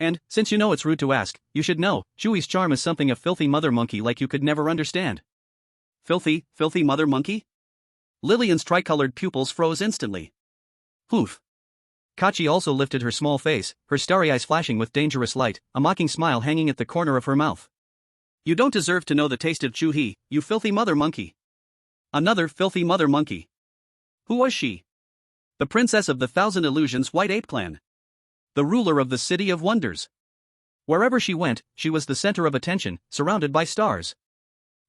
And, since you know it's rude to ask, you should know, Chu He's charm is something a filthy mother monkey like you could never understand. Filthy mother monkey? Lillian's tricolored pupils froze instantly. Hoof. Kachi also lifted her small face, her starry eyes flashing with dangerous light, a mocking smile hanging at the corner of her mouth. You don't deserve to know the taste of Chu He, you filthy mother monkey. Another filthy mother monkey. Who was she? The princess of the Thousand Illusions White Ape Clan. The ruler of the City of Wonders. Wherever she went, she was the center of attention, surrounded by stars.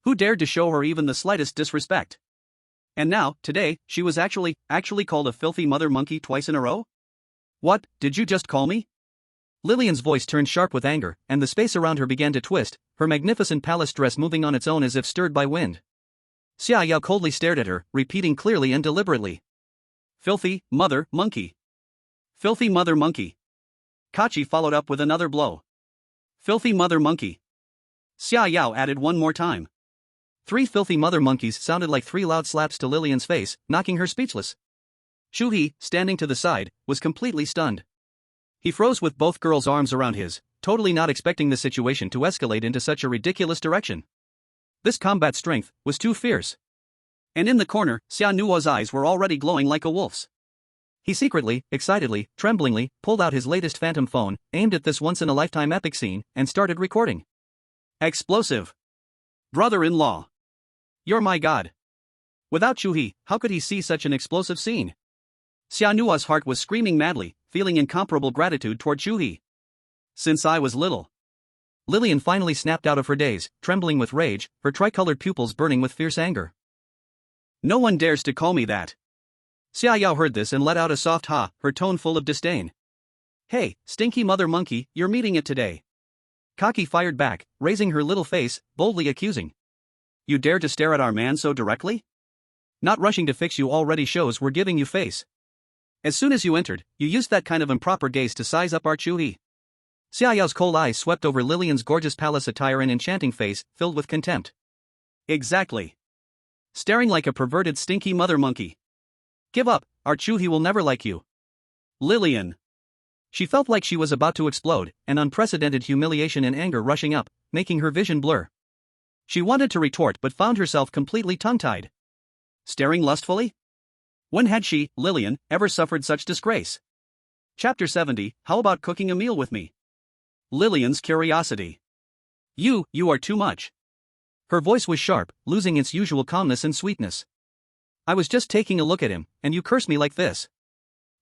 Who dared to show her even the slightest disrespect? And now, today, she was actually called a filthy mother monkey twice in a row? What, did you just call me? Lillian's voice turned sharp with anger, and the space around her began to twist, her magnificent palace dress moving on its own as if stirred by wind. Xia Yao coldly stared at her, repeating clearly and deliberately. Filthy mother monkey. Filthy mother monkey. Kachi followed up with another blow. Filthy mother monkey. Xia Yao added one more time. 3 filthy mother monkeys sounded like 3 loud slaps to Lillian's face, knocking her speechless. Chu He, standing to the side, was completely stunned. He froze with both girls' arms around his, totally not expecting the situation to escalate into such a ridiculous direction. This combat strength was too fierce. And in the corner, Xia Nuo's eyes were already glowing like a wolf's. He secretly, excitedly, tremblingly, pulled out his latest phantom phone, aimed at this once-in-a-lifetime epic scene, and started recording. Explosive. Brother-in-law. You're my god. Without Chu He, how could he see such an explosive scene? Xia Nuo's heart was screaming madly, feeling incomparable gratitude toward Chu He. Since I was little. Lillian finally snapped out of her daze, trembling with rage, her tricolored pupils burning with fierce anger. No one dares to call me that. Xia Yao heard this and let out a soft ha, her tone full of disdain. Hey, stinky mother monkey, you're meeting it today. Kachi fired back, raising her little face, boldly accusing. You dare to stare at our man so directly? Not rushing to fix you already shows we're giving you face. As soon as you entered, you used that kind of improper gaze to size up our Chu He. Xia Yao's cold eyes swept over Lillian's gorgeous palace attire and enchanting face, filled with contempt. Exactly. Staring like a perverted stinky mother monkey. Give up, our Chu He will never like you. Lillian. She felt like she was about to explode, an unprecedented humiliation and anger rushing up, making her vision blur. She wanted to retort but found herself completely tongue-tied. Staring lustfully? When had she, Lillian, ever suffered such disgrace? Chapter 70, How about cooking a meal with me? Lillian's curiosity. You are too much. Her voice was sharp, losing its usual calmness and sweetness. I was just taking a look at him, and you curse me like this.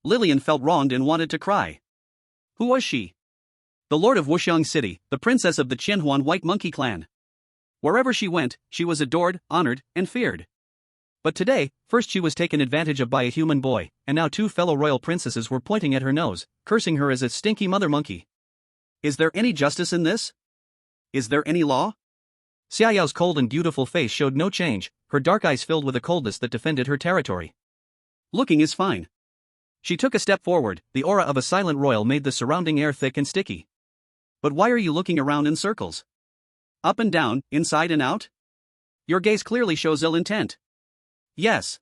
Lillian felt wronged and wanted to cry. Who was she? The lord of Wuxiang City, the princess of the Qianhuan White Monkey Clan. Wherever she went, she was adored, honored, and feared. But today, first she was taken advantage of by a human boy, and now 2 fellow royal princesses were pointing at her nose, cursing her as a stinky mother monkey. Is there any justice in this? Is there any law? Xia Yao's cold and beautiful face showed no change, her dark eyes filled with a coldness that defended her territory. Looking is fine. She took a step forward, the aura of a silent royal made the surrounding air thick and sticky. But why are you looking around in circles? Up and down, inside and out? Your gaze clearly shows ill intent. Yes.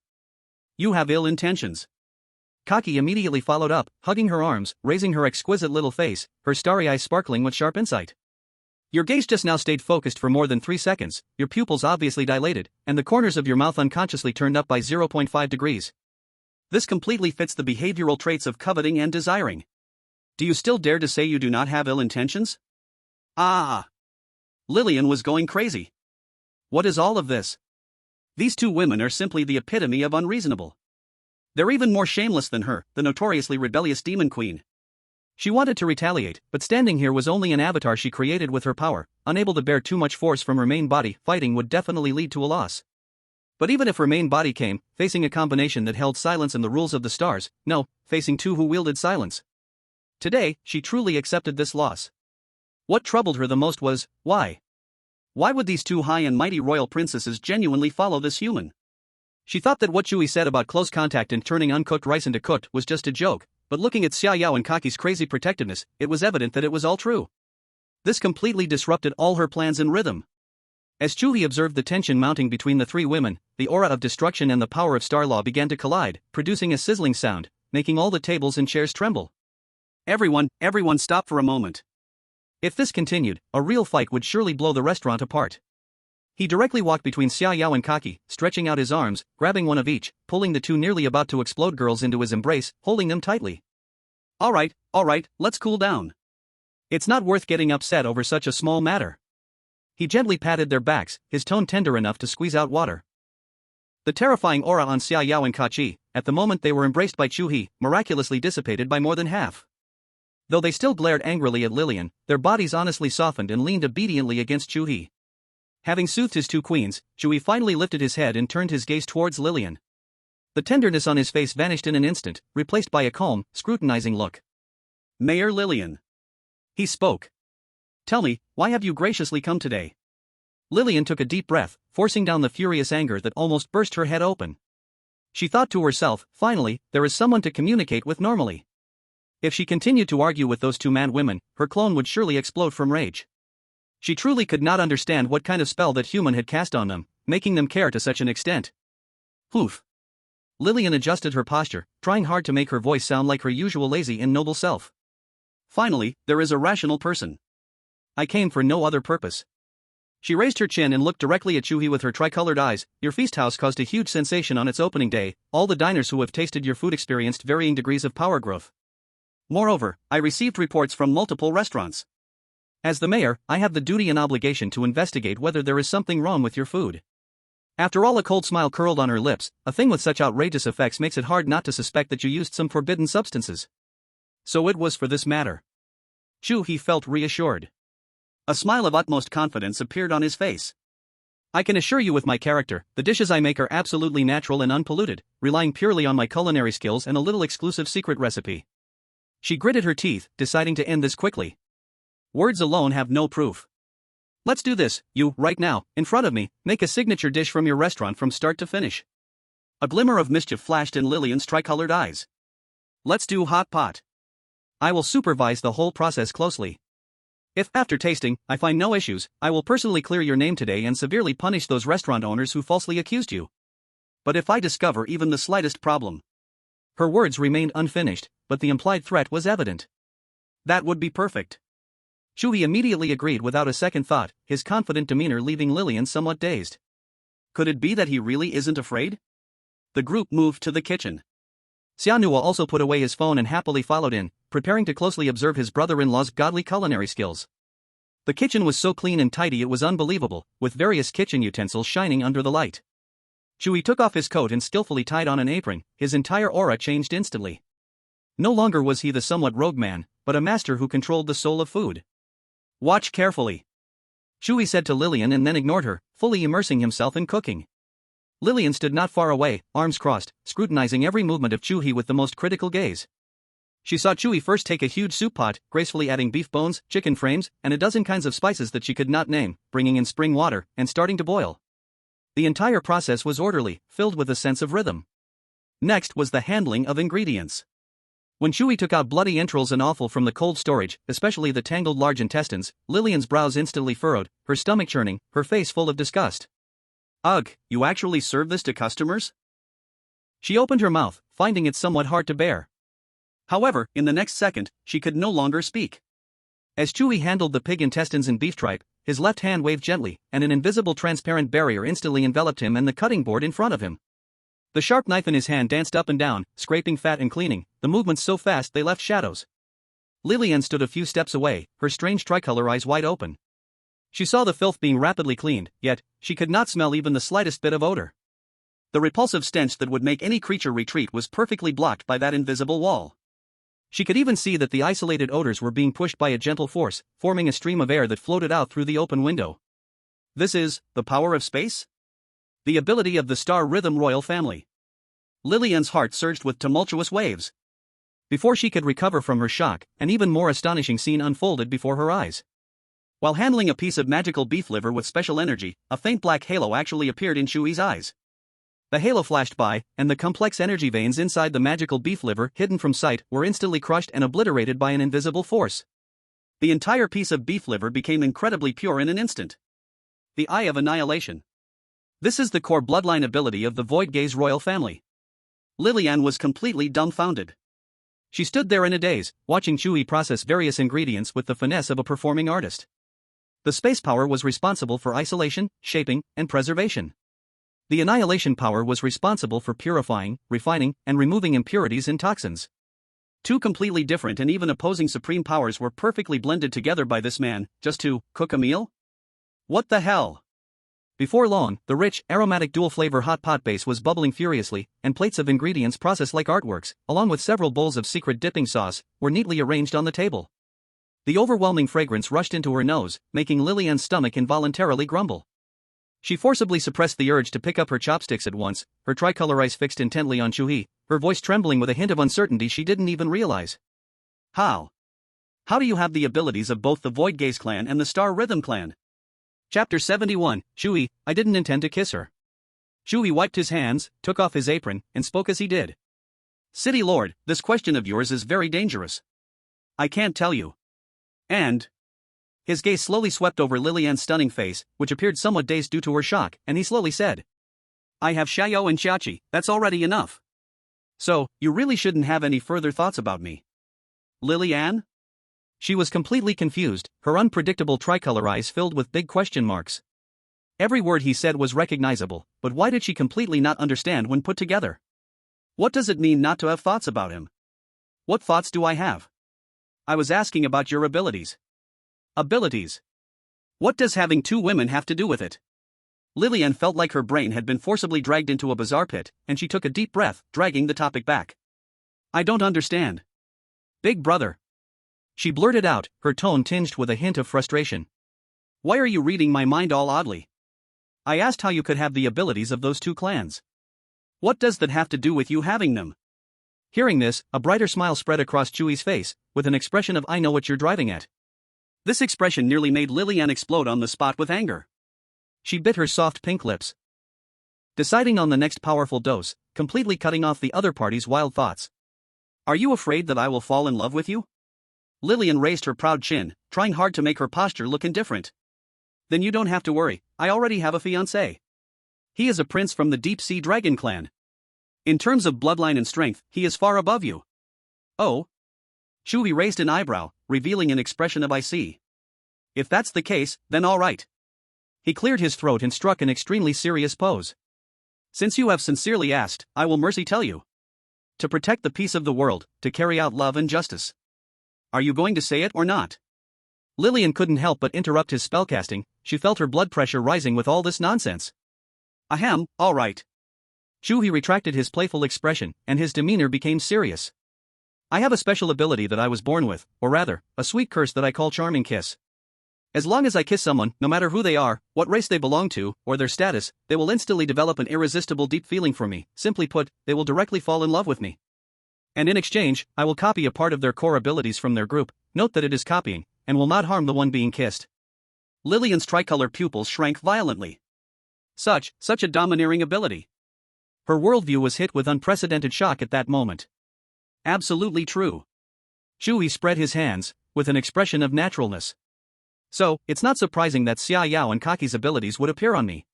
You have ill intentions. Kachi immediately followed up, hugging her arms, raising her exquisite little face, her starry eyes sparkling with sharp insight. Your gaze just now stayed focused for more than 3 seconds, your pupils obviously dilated, and the corners of your mouth unconsciously turned up by 0.5 degrees. This completely fits the behavioral traits of coveting and desiring. Do you still dare to say you do not have ill intentions? Ah! Lillian was going crazy. What is all of this? These two women are simply the epitome of unreasonable. They're even more shameless than her, the notoriously rebellious demon queen. She wanted to retaliate, but standing here was only an avatar she created with her power, unable to bear too much force from her main body. Fighting would definitely lead to a loss. But even if her main body came, facing a combination that held silence and the rules of the stars, no, facing two who wielded silence. Today, she truly accepted this loss. What troubled her the most was, why? Why would these two high and mighty royal princesses genuinely follow this human? She thought that what Chu He said about close contact and turning uncooked rice into cooked was just a joke, but looking at Xia Yao and Kaki's crazy protectiveness, it was evident that it was all true. This completely disrupted all her plans and rhythm. As Chu He observed the tension mounting between the three women, the aura of destruction and the power of Star Law began to collide, producing a sizzling sound, making all the tables and chairs tremble. Everyone stop for a moment. If this continued, a real fight would surely blow the restaurant apart. He directly walked between Xia Yao and Kaki, stretching out his arms, grabbing one of each, pulling the two nearly about to explode girls into his embrace, holding them tightly. All right, let's cool down. It's not worth getting upset over such a small matter. He gently patted their backs, his tone tender enough to squeeze out water. The terrifying aura on Xia Yao and Kachi, at the moment they were embraced by Chu He, miraculously dissipated by more than half. Though they still glared angrily at Lillian, their bodies honestly softened and leaned obediently against Chu He. Having soothed his two queens, Chu He finally lifted his head and turned his gaze towards Lillian. The tenderness on his face vanished in an instant, replaced by a calm, scrutinizing look. Mayor Lillian. He spoke. Tell me, why have you graciously come today? Lillian took a deep breath, forcing down the furious anger that almost burst her head open. She thought to herself, finally, there is someone to communicate with normally. If she continued to argue with those two man-women, her clone would surely explode from rage. She truly could not understand what kind of spell that human had cast on them, making them care to such an extent. Poof. Lillian adjusted her posture, trying hard to make her voice sound like her usual lazy and noble self. Finally, there is a rational person. I came for no other purpose. She raised her chin and looked directly at Chu He with her tricolored eyes. Your feast house caused a huge sensation on its opening day. All the diners who have tasted your food experienced varying degrees of power growth. Moreover, I received reports from multiple restaurants. As the mayor, I have the duty and obligation to investigate whether there is something wrong with your food. After all, a cold smile curled on her lips. A thing with such outrageous effects makes it hard not to suspect that you used some forbidden substances. So it was for this matter. Chu He felt reassured. A smile of utmost confidence appeared on his face. I can assure you with my character, the dishes I make are absolutely natural and unpolluted, relying purely on my culinary skills and a little exclusive secret recipe. She gritted her teeth, deciding to end this quickly. Words alone have no proof. Let's do this, you, right now, in front of me, make a signature dish from your restaurant from start to finish. A glimmer of mischief flashed in Lillian's tricolored eyes. Let's do hot pot. I will supervise the whole process closely. If, after tasting, I find no issues, I will personally clear your name today and severely punish those restaurant owners who falsely accused you. But if I discover even the slightest problem... Her words remained unfinished, but the implied threat was evident. That would be perfect. Chu He immediately agreed without a second thought, his confident demeanor leaving Lillian somewhat dazed. Could it be that he really isn't afraid? The group moved to the kitchen. Xianhua also put away his phone and happily followed in, preparing to closely observe his brother-in-law's godly culinary skills. The kitchen was so clean and tidy it was unbelievable, with various kitchen utensils shining under the light. Chu He took off his coat and skillfully tied on an apron. His entire aura changed instantly. No longer was he the somewhat rogue man, but a master who controlled the soul of food. Watch carefully. Chu He said to Lillian and then ignored her, fully immersing himself in cooking. Lillian stood not far away, arms crossed, scrutinizing every movement of Chu He with the most critical gaze. She saw Chu He first take a huge soup pot, gracefully adding beef bones, chicken frames, and a dozen kinds of spices that she could not name, bringing in spring water, and starting to boil. The entire process was orderly, filled with a sense of rhythm. Next was the handling of ingredients. When Chu He took out bloody entrails and offal from the cold storage, especially the tangled large intestines, Lillian's brows instantly furrowed, her stomach churning, her face full of disgust. Ugh, you actually serve this to customers? She opened her mouth, finding it somewhat hard to bear. However, in the next second, she could no longer speak. As Chu He handled the pig intestines and beef tripe, his left hand waved gently, and an invisible transparent barrier instantly enveloped him and the cutting board in front of him. The sharp knife in his hand danced up and down, scraping fat and cleaning, the movements so fast they left shadows. Lillian stood a few steps away, her strange tricolor eyes wide open. She saw the filth being rapidly cleaned, yet she could not smell even the slightest bit of odor. The repulsive stench that would make any creature retreat was perfectly blocked by that invisible wall. She could even see that the isolated odors were being pushed by a gentle force, forming a stream of air that floated out through the open window. This is the power of space? The ability of the Star Rhythm royal family. Lillian's heart surged with tumultuous waves. Before she could recover from her shock, an even more astonishing scene unfolded before her eyes. While handling a piece of magical beef liver with special energy, a faint black halo actually appeared in Chu He's eyes. The halo flashed by, and the complex energy veins inside the magical beef liver, hidden from sight, were instantly crushed and obliterated by an invisible force. The entire piece of beef liver became incredibly pure in an instant. The Eye of Annihilation. This is the core bloodline ability of the Void Gaze royal family. Lillian was completely dumbfounded. She stood there in a daze, watching Chu He process various ingredients with the finesse of a performing artist. The space power was responsible for isolation, shaping, and preservation. The annihilation power was responsible for purifying, refining, and removing impurities and toxins. Two completely different and even opposing supreme powers were perfectly blended together by this man, just to cook a meal? What the hell? Before long, the rich, aromatic dual-flavor hot pot base was bubbling furiously, and plates of ingredients processed like artworks, along with several bowls of secret dipping sauce, were neatly arranged on the table. The overwhelming fragrance rushed into her nose, making Lillian's stomach involuntarily grumble. She forcibly suppressed the urge to pick up her chopsticks at once, her tricolor eyes fixed intently on Chu He, her voice trembling with a hint of uncertainty she didn't even realize. How do you have the abilities of both the Void Gaze clan and the Star Rhythm clan? Chapter 71, Chu He, I didn't intend to kiss her. Chu He wiped his hands, took off his apron, and spoke as he did. City Lord, this question of yours is very dangerous. I can't tell you. And... His gaze slowly swept over Lillian's stunning face, which appeared somewhat dazed due to her shock, and he slowly said. I have Xiao and Xiaoqi, that's already enough. So, you really shouldn't have any further thoughts about me. Lillian? She was completely confused, her unpredictable tricolor eyes filled with big question marks. Every word he said was recognizable, but why did she completely not understand when put together? What does it mean not to have thoughts about him? What thoughts do I have? I was asking about your abilities. Abilities? What does having two women have to do with it? Lillian felt like her brain had been forcibly dragged into a bizarre pit, and she took a deep breath, dragging the topic back. I don't understand. Big brother. She blurted out, her tone tinged with a hint of frustration. Why are you reading my mind all oddly? I asked how you could have the abilities of those two clans. What does that have to do with you having them? Hearing this, a brighter smile spread across Chu He's face, with an expression of I know what you're driving at. This expression nearly made Lillian explode on the spot with anger. She bit her soft pink lips, deciding on the next powerful dose, completely cutting off the other party's wild thoughts. Are you afraid that I will fall in love with you? Lillian raised her proud chin, trying hard to make her posture look indifferent. Then you don't have to worry, I already have a fiancé. He is a prince from the Deep Sea Dragon clan. In terms of bloodline and strength, he is far above you. Oh? Chu He raised an eyebrow, revealing an expression of I see. If that's the case, then all right. He cleared his throat and struck an extremely serious pose. Since you have sincerely asked, I will mercy tell you. To protect the peace of the world, to carry out love and justice. Are you going to say it or not? Lillian couldn't help but interrupt his spellcasting, she felt her blood pressure rising with all this nonsense. Ahem, all right. Chu He retracted his playful expression, and his demeanor became serious. I have a special ability that I was born with, or rather, a sweet curse that I call Charming Kiss. As long as I kiss someone, no matter who they are, what race they belong to, or their status, they will instantly develop an irresistible deep feeling for me. Simply put, they will directly fall in love with me. And in exchange, I will copy a part of their core abilities from their group, note that it is copying, and will not harm the one being kissed. Lillian's tricolor pupils shrank violently. Such a domineering ability. Her worldview was hit with unprecedented shock at that moment. Absolutely true. Chu He spread his hands, with an expression of naturalness. So, it's not surprising that Xia Yao and Kaki's abilities would appear on me.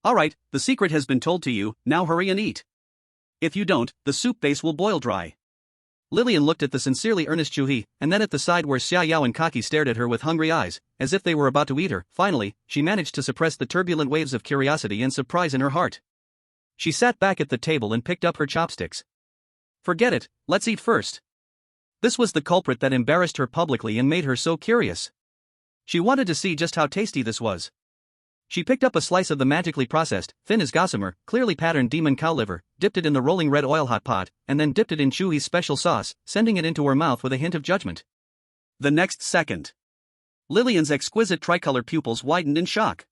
Alright, the secret has been told to you, now hurry and eat. If you don't, the soup base will boil dry. Lillian looked at the sincerely earnest Chu He, and then at the side where Xia Yao and Kaki stared at her with hungry eyes, as if they were about to eat her. Finally, she managed to suppress the turbulent waves of curiosity and surprise in her heart. She sat back at the table and picked up her chopsticks. Forget it, let's eat first. This was the culprit that embarrassed her publicly and made her so curious. She wanted to see just how tasty this was. She picked up a slice of the magically processed, thin as gossamer, clearly patterned demon cow liver, dipped it in the rolling red oil hot pot, and then dipped it in Chu He's special sauce, sending it into her mouth with a hint of judgment. The next second, Lillian's exquisite tricolor pupils widened in shock.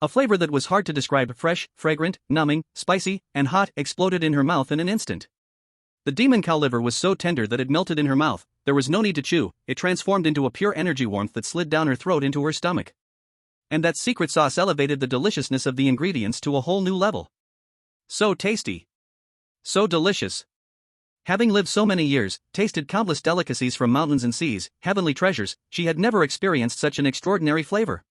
A flavor that was hard to describe, fresh, fragrant, numbing, spicy, and hot, exploded in her mouth in an instant. The demon cow liver was so tender that it melted in her mouth. There was no need to chew, it transformed into a pure energy warmth that slid down her throat into her stomach. And that secret sauce elevated the deliciousness of the ingredients to a whole new level. So tasty. So delicious. Having lived so many years, tasted countless delicacies from mountains and seas, heavenly treasures, she had never experienced such an extraordinary flavor.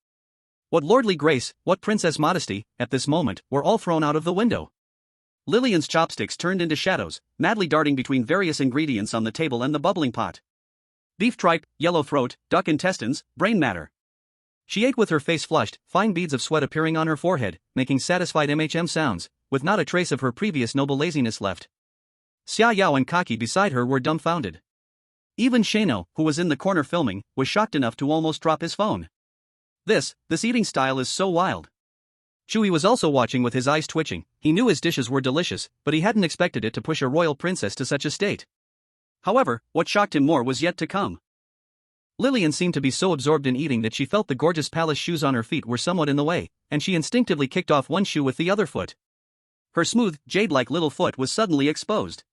What lordly grace, what princess modesty, at this moment, were all thrown out of the window. Lillian's chopsticks turned into shadows, madly darting between various ingredients on the table and the bubbling pot. Beef tripe, yellow throat, duck intestines, brain matter. She ate with her face flushed, fine beads of sweat appearing on her forehead, making satisfied sounds, with not a trace of her previous noble laziness left. Xia Yao and Kaki beside her were dumbfounded. Even Shano, who was in the corner filming, was shocked enough to almost drop his phone. This eating style is so wild. Chu He was also watching with his eyes twitching. He knew his dishes were delicious, but he hadn't expected it to push a royal princess to such a state. However, what shocked him more was yet to come. Lillian seemed to be so absorbed in eating that she felt the gorgeous palace shoes on her feet were somewhat in the way, and she instinctively kicked off one shoe with the other foot. Her smooth, jade-like little foot was suddenly exposed.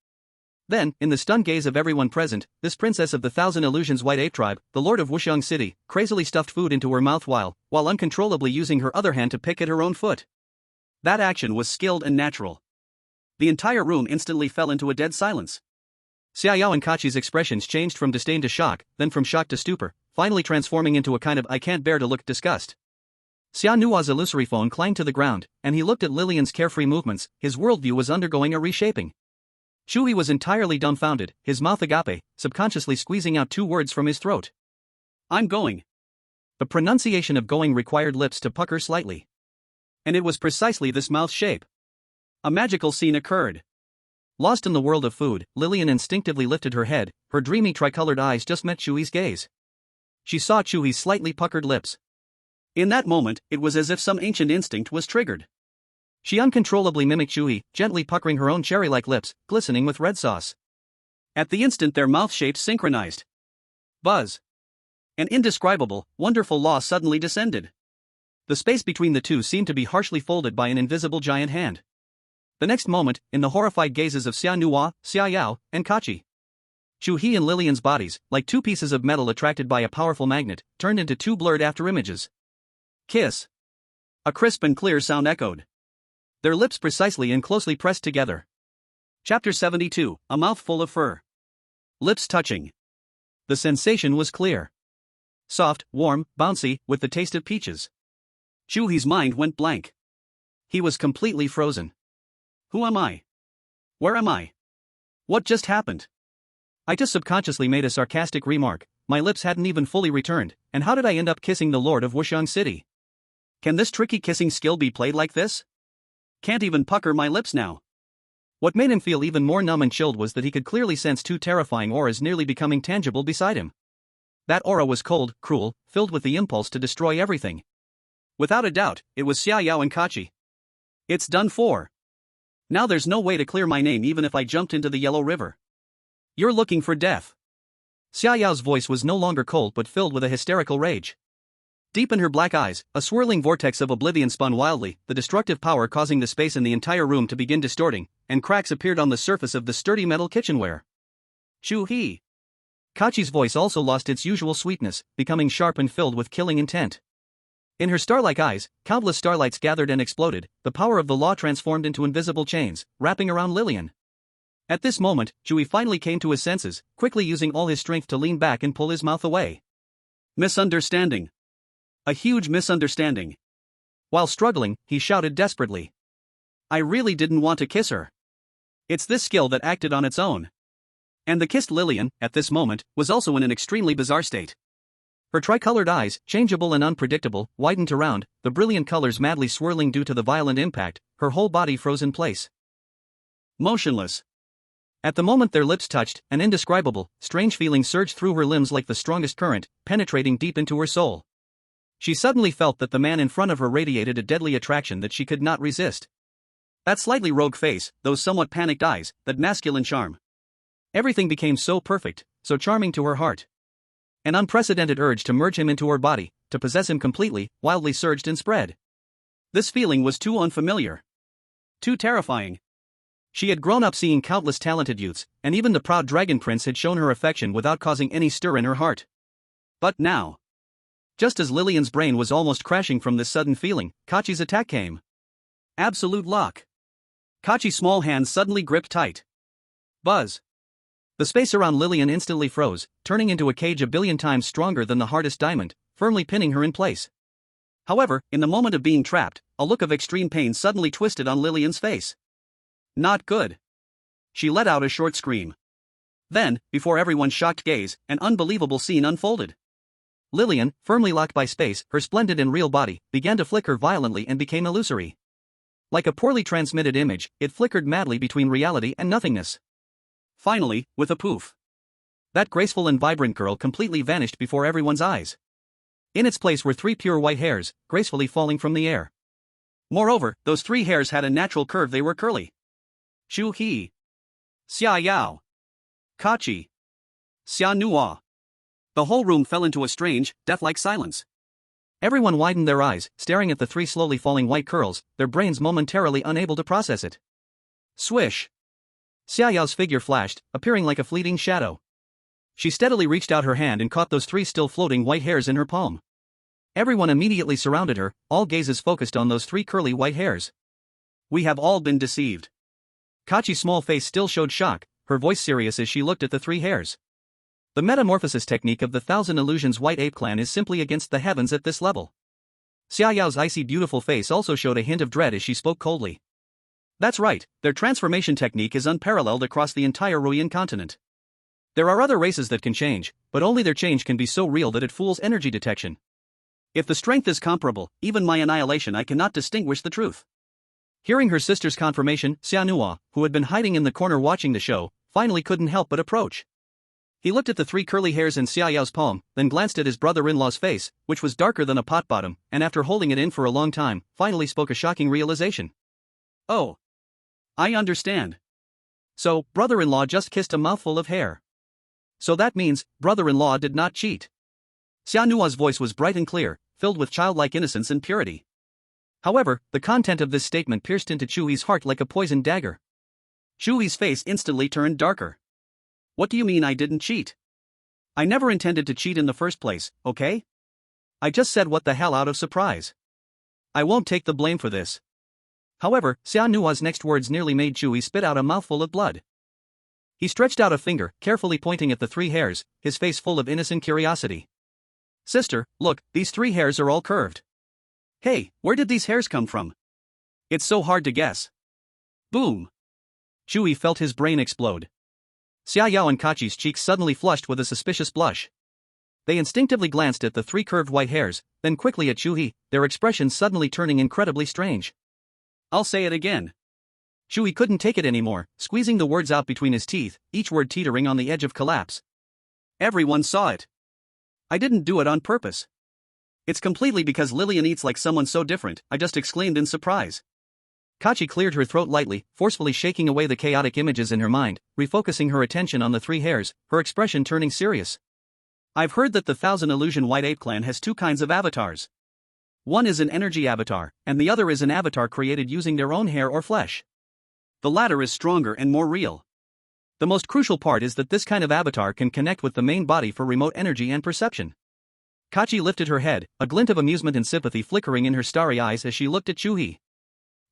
Then, in the stunned gaze of everyone present, this princess of the Thousand Illusions White Ape Tribe, the lord of Wuxiang City, crazily stuffed food into her mouth while uncontrollably using her other hand to pick at her own foot. That action was skilled and natural. The entire room instantly fell into a dead silence. Xia Yao and Kachi's expressions changed from disdain to shock, then from shock to stupor, finally transforming into a kind of I can't bear to look disgust. Xia Nua's illusory phone clanged to the ground, and he looked at Lillian's carefree movements. His worldview was undergoing a reshaping. Chu He was entirely dumbfounded, his mouth agape, subconsciously squeezing out two words from his throat. I'm going. The pronunciation of going required lips to pucker slightly. And it was precisely this mouth shape. A magical scene occurred. Lost in the world of food, Lillian instinctively lifted her head, her dreamy tricolored eyes just met Chu He's gaze. She saw Chu He's slightly puckered lips. In that moment, it was as if some ancient instinct was triggered. She uncontrollably mimicked Chu He, gently puckering her own cherry-like lips, glistening with red sauce. At the instant their mouth shapes synchronized. Buzz. An indescribable, wonderful law suddenly descended. The space between the two seemed to be harshly folded by an invisible giant hand. The next moment, in the horrified gazes of Xia Nua, Xia Yao, and Kachi, Chu He and Lillian's bodies, like two pieces of metal attracted by a powerful magnet, turned into two blurred afterimages. Kiss. A crisp and clear sound echoed. Their lips precisely and closely pressed together. Chapter 72, A Mouthful of Fur. Lips touching. The sensation was clear. Soft, warm, bouncy, with the taste of peaches. Chu He's mind went blank. He was completely frozen. Who am I? Where am I? What just happened? I just subconsciously made a sarcastic remark, my lips hadn't even fully returned, and how did I end up kissing the lord of Wuxiang City? Can this tricky kissing skill be played like this? Can't even pucker my lips now. What made him feel even more numb and chilled was that he could clearly sense two terrifying auras nearly becoming tangible beside him. That aura was cold, cruel, filled with the impulse to destroy everything. Without a doubt, it was Xia Yao and Kachi. It's done for. Now there's no way to clear my name even if I jumped into the Yellow River. You're looking for death. Xia Yao's voice was no longer cold but filled with a hysterical rage. Deep in her black eyes, a swirling vortex of oblivion spun wildly, the destructive power causing the space in the entire room to begin distorting, and cracks appeared on the surface of the sturdy metal kitchenware. Chu He. Kachi's voice also lost its usual sweetness, becoming sharp and filled with killing intent. In her star-like eyes, countless starlights gathered and exploded, the power of the law transformed into invisible chains, wrapping around Lillian. At this moment, Chu He finally came to his senses, quickly using all his strength to lean back and pull his mouth away. Misunderstanding. A huge misunderstanding. While struggling, he shouted desperately. I really didn't want to kiss her. It's this skill that acted on its own. And the kissed Lillian, at this moment, was also in an extremely bizarre state. Her tricolored eyes, changeable and unpredictable, widened around, the brilliant colors madly swirling due to the violent impact, her whole body froze in place. Motionless. At the moment their lips touched, an indescribable, strange feeling surged through her limbs like the strongest current, penetrating deep into her soul. She suddenly felt that the man in front of her radiated a deadly attraction that she could not resist. That slightly rogue face, those somewhat panicked eyes, that masculine charm. Everything became so perfect, so charming to her heart. An unprecedented urge to merge him into her body, to possess him completely, wildly surged and spread. This feeling was too unfamiliar. Too terrifying. She had grown up seeing countless talented youths, and even the proud dragon prince had shown her affection without causing any stir in her heart. But now. Just as Lillian's brain was almost crashing from this sudden feeling, Kachi's attack came. Absolute lock. Kachi's small hands suddenly gripped tight. Buzz. The space around Lillian instantly froze, turning into a cage a billion times stronger than the hardest diamond, firmly pinning her in place. However, in the moment of being trapped, a look of extreme pain suddenly twisted on Lillian's face. Not good. She let out a short scream. Then, before everyone's shocked gaze, an unbelievable scene unfolded. Lillian, firmly locked by space, her splendid and real body, began to flicker violently and became illusory. Like a poorly transmitted image, it flickered madly between reality and nothingness. Finally, with a poof. That graceful and vibrant girl completely vanished before everyone's eyes. In its place were 3 pure white hairs, gracefully falling from the air. Moreover, those 3 hairs had a natural curve, they were curly. Chu He. Xia Yao. Kachi. Xia Nua. The whole room fell into a strange, death-like silence. Everyone widened their eyes, staring at the 3 slowly falling white curls, their brains momentarily unable to process it. Swish. Xia Yao's figure flashed, appearing like a fleeting shadow. She steadily reached out her hand and caught those 3 still floating white hairs in her palm. Everyone immediately surrounded her, all gazes focused on those 3 curly white hairs. We have all been deceived. Kachi's small face still showed shock, her voice serious as she looked at the 3 hairs. The metamorphosis technique of the Thousand Illusions White Ape Clan is simply against the heavens at this level. Xia Yao's icy beautiful face also showed a hint of dread as she spoke coldly. That's right, their transformation technique is unparalleled across the entire Ruyan continent. There are other races that can change, but only their change can be so real that it fools energy detection. If the strength is comparable, even my annihilation I cannot distinguish the truth. Hearing her sister's confirmation, Xianhua, who had been hiding in the corner watching the show, finally couldn't help but approach. He looked at the 3 curly hairs in Xia Yao's palm, then glanced at his brother-in-law's face, which was darker than a pot bottom, and after holding it in for a long time, finally spoke a shocking realization. Oh. I understand. So, brother-in-law just kissed a mouthful of hair. So that means, brother-in-law did not cheat. Xianua's voice was bright and clear, filled with childlike innocence and purity. However, the content of this statement pierced into Chu He's heart like a poisoned dagger. Chu He's face instantly turned darker. What do you mean I didn't cheat? I never intended to cheat in the first place, okay? I just said what the hell out of surprise. I won't take the blame for this. However, Xianua's next words nearly made Chu He spit out a mouthful of blood. He stretched out a finger, carefully pointing at the 3 hairs, his face full of innocent curiosity. Sister, look, these 3 hairs are all curved. Hey, where did these hairs come from? It's so hard to guess. Boom. Chu He felt his brain explode. Xia Yao and Kachi's cheeks suddenly flushed with a suspicious blush. They instinctively glanced at the 3 curved white hairs, then quickly at Chu He, their expressions suddenly turning incredibly strange. I'll say it again. Chu He couldn't take it anymore, squeezing the words out between his teeth, each word teetering on the edge of collapse. Everyone saw it. I didn't do it on purpose. It's completely because Lillian eats like someone so different, I just exclaimed in surprise. Kachi cleared her throat lightly, forcefully shaking away the chaotic images in her mind, refocusing her attention on the 3 hairs, her expression turning serious. I've heard that the Thousand Illusion White Ape Clan has 2 kinds of avatars. One is an energy avatar, and the other is an avatar created using their own hair or flesh. The latter is stronger and more real. The most crucial part is that this kind of avatar can connect with the main body for remote energy and perception. Kachi lifted her head, a glint of amusement and sympathy flickering in her starry eyes as she looked at Chu He.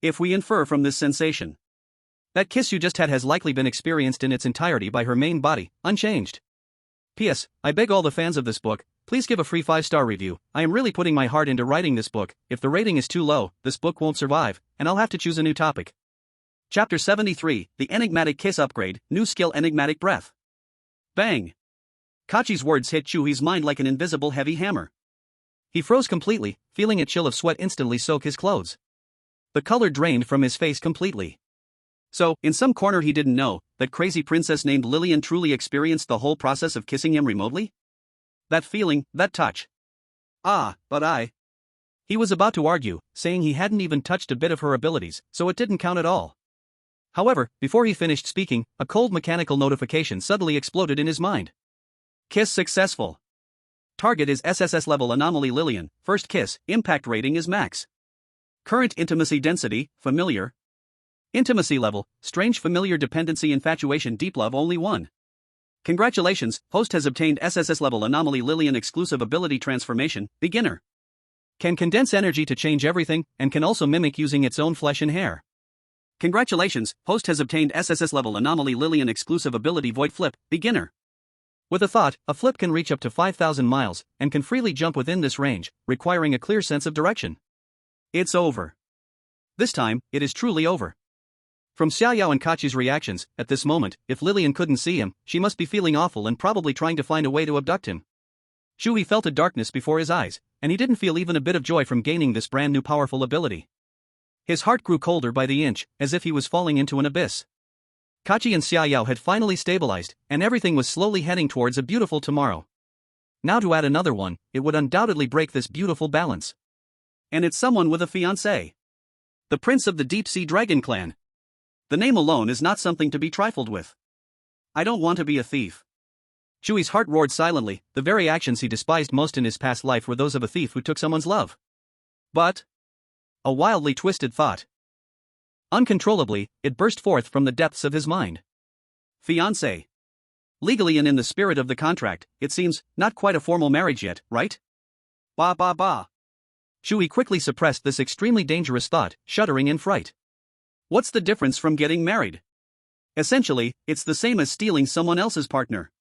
If we infer from this sensation, that kiss you just had has likely been experienced in its entirety by her main body, unchanged. P.S. I beg all the fans of this book, please give a free 5-star review. I am really putting my heart into writing this book. If the rating is too low, this book won't survive, and I'll have to choose a new topic. Chapter 73, The Enigmatic Kiss Upgrade, New Skill Enigmatic Breath. Bang! Kachi's words hit Chu He's mind like an invisible heavy hammer. He froze completely, feeling a chill of sweat instantly soak his clothes. The color drained from his face completely. So, in some corner he didn't know, that crazy princess named Lillian truly experienced the whole process of kissing him remotely? That feeling, that touch. But I... He was about to argue, saying he hadn't even touched a bit of her abilities, so it didn't count at all. However, before he finished speaking, a cold mechanical notification suddenly exploded in his mind. Kiss successful. Target is SSS level anomaly Lillian, first kiss, impact rating is max. Current intimacy density, familiar. Intimacy level, strange familiar dependency infatuation deep love only 1. Congratulations, host has obtained SSS level anomaly Lillian exclusive ability transformation, beginner. Can condense energy to change everything, and can also mimic using its own flesh and hair. Congratulations, host has obtained SSS level anomaly Lillian exclusive ability void flip, beginner. With a thought, a flip can reach up to 5,000 miles, and can freely jump within this range, requiring a clear sense of direction. It's over. This time, it is truly over. From Xiaoyao and Kachi's reactions, at this moment, if Lillian couldn't see him, she must be feeling awful and probably trying to find a way to abduct him. Chu He felt a darkness before his eyes, and he didn't feel even a bit of joy from gaining this brand new powerful ability. His heart grew colder by the inch, as if he was falling into an abyss. Kachi and Xiaoyao had finally stabilized, and everything was slowly heading towards a beautiful tomorrow. Now to add another one, it would undoubtedly break this beautiful balance. And it's someone with a fiancé. The prince of the deep-sea dragon clan. The name alone is not something to be trifled with. I don't want to be a thief. Chu He's heart roared silently, the very actions he despised most in his past life were those of a thief who took someone's love. But... a wildly twisted thought. Uncontrollably, it burst forth from the depths of his mind. Fiancé. Legally and in the spirit of the contract, it seems, not quite a formal marriage yet, right? Bah. Chu He quickly suppressed this extremely dangerous thought, shuddering in fright. What's the difference from getting married? Essentially, it's the same as stealing someone else's partner.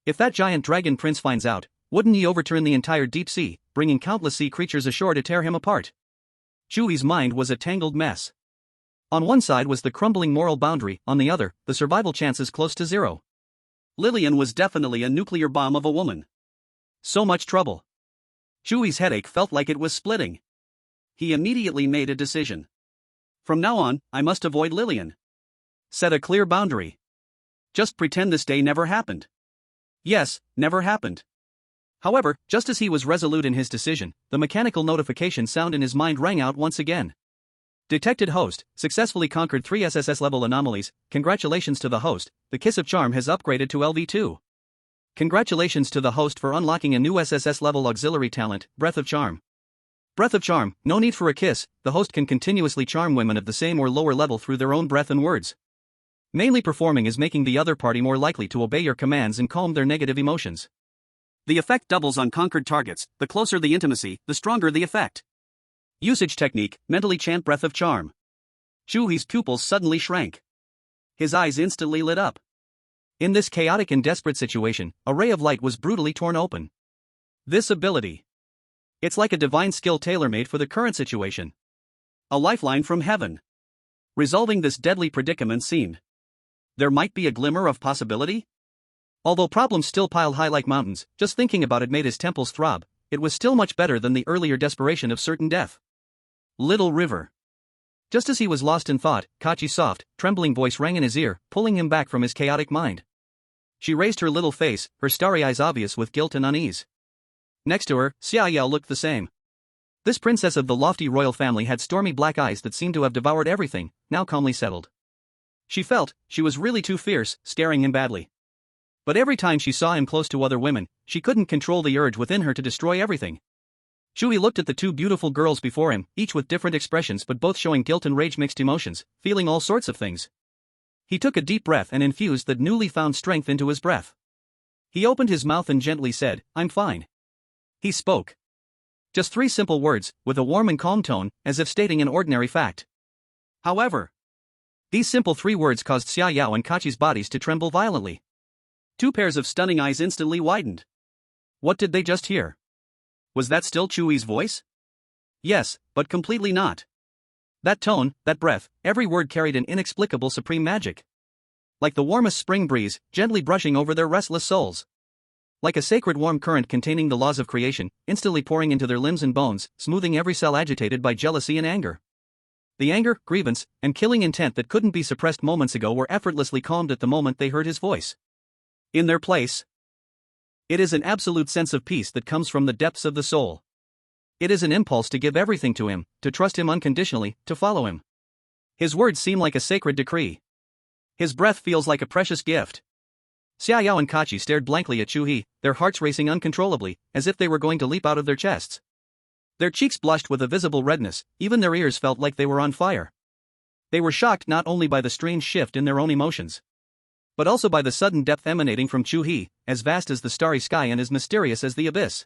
If that giant dragon prince finds out, wouldn't he overturn the entire deep sea, bringing countless sea creatures ashore to tear him apart? Chu He's mind was a tangled mess. On one side was the crumbling moral boundary, on the other, the survival chances close to zero. Lillian was definitely a nuclear bomb of a woman. So much trouble. Chu He's headache felt like it was splitting. He immediately made a decision. From now on, I must avoid Lillian. Set a clear boundary. Just pretend this day never happened. Yes, never happened. However, just as he was resolute in his decision, the mechanical notification sound in his mind rang out once again. Detected host, successfully conquered 3 SSS-level anomalies, congratulations to the host, the Kiss of Charm has upgraded to LV2. Congratulations to the host for unlocking a new SSS-level auxiliary talent, Breath of Charm. Breath of Charm, no need for a kiss, the host can continuously charm women of the same or lower level through their own breath and words. Mainly performing is making the other party more likely to obey your commands and calm their negative emotions. The effect doubles on conquered targets, the closer the intimacy, the stronger the effect. Usage technique, mentally chant Breath of Charm. Chu He's pupils suddenly shrank. His eyes instantly lit up. In this chaotic and desperate situation, a ray of light was brutally torn open. This ability. It's like a divine skill tailor-made for the current situation. A lifeline from heaven. Resolving this deadly predicament seemed. There might be a glimmer of possibility? Although problems still piled high like mountains, just thinking about it made his temples throb, it was still much better than the earlier desperation of certain death. Little River. Just as he was lost in thought, Kachi's soft, trembling voice rang in his ear, pulling him back from his chaotic mind. She raised her little face, her starry eyes obvious with guilt and unease. Next to her, Xiaoyao looked the same. This princess of the lofty royal family had stormy black eyes that seemed to have devoured everything, now calmly settled. She felt, she was really too fierce, scaring him badly. But every time she saw him close to other women, she couldn't control the urge within her to destroy everything. Chu He looked at the 2 beautiful girls before him, each with different expressions but both showing guilt and rage-mixed emotions, feeling all sorts of things. He took a deep breath and infused that newly found strength into his breath. He opened his mouth and gently said, "I'm fine." He spoke. Just 3 simple words, with a warm and calm tone, as if stating an ordinary fact. However, these simple 3 words caused Xiaoyao and Kachi's bodies to tremble violently. 2 pairs of stunning eyes instantly widened. What did they just hear? Was that still Chu He's voice? Yes, but completely not. That tone, that breath, every word carried an inexplicable supreme magic. Like the warmest spring breeze, gently brushing over their restless souls. Like a sacred warm current containing the laws of creation, instantly pouring into their limbs and bones, smoothing every cell agitated by jealousy and anger. The anger, grievance, and killing intent that couldn't be suppressed moments ago were effortlessly calmed at the moment they heard his voice. In their place. It is an absolute sense of peace that comes from the depths of the soul. It is an impulse to give everything to him, to trust him unconditionally, to follow him. His words seem like a sacred decree. His breath feels like a precious gift. Xiaoyao and Kachi stared blankly at Chu He, their hearts racing uncontrollably, as if they were going to leap out of their chests. Their cheeks blushed with a visible redness, even their ears felt like they were on fire. They were shocked not only by the strange shift in their own emotions, but also by the sudden depth emanating from Chu He, as vast as the starry sky and as mysterious as the abyss.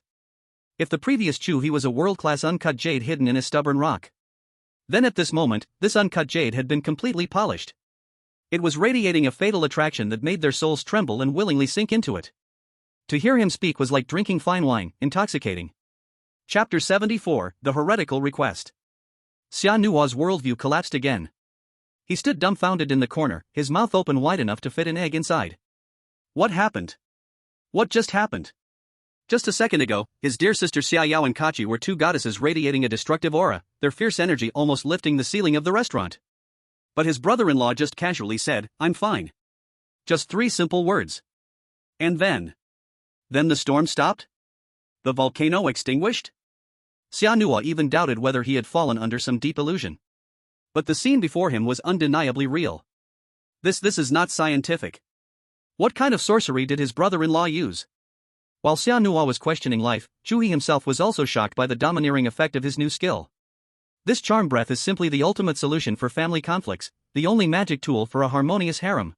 If the previous Chu He was a world-class uncut jade hidden in a stubborn rock, then at this moment, this uncut jade had been completely polished. It was radiating a fatal attraction that made their souls tremble and willingly sink into it. To hear him speak was like drinking fine wine, intoxicating. Chapter 74, The Heretical Request. Xia Nuo's worldview collapsed again. He stood dumbfounded in the corner, his mouth open wide enough to fit an egg inside. What happened? What just happened? Just a second ago, his dear sister Xiaoyao and Kachi were two goddesses radiating a destructive aura, their fierce energy almost lifting the ceiling of the restaurant. But his brother-in-law just casually said, "I'm fine." Just 3 simple words. And then the storm stopped? The volcano extinguished? Xia Nuo even doubted whether he had fallen under some deep illusion. But the scene before him was undeniably real. This is not scientific. What kind of sorcery did his brother-in-law use? While Xia Nuo was questioning life, Chu He himself was also shocked by the domineering effect of his new skill. This charm breath is simply the ultimate solution for family conflicts, the only magic tool for a harmonious harem.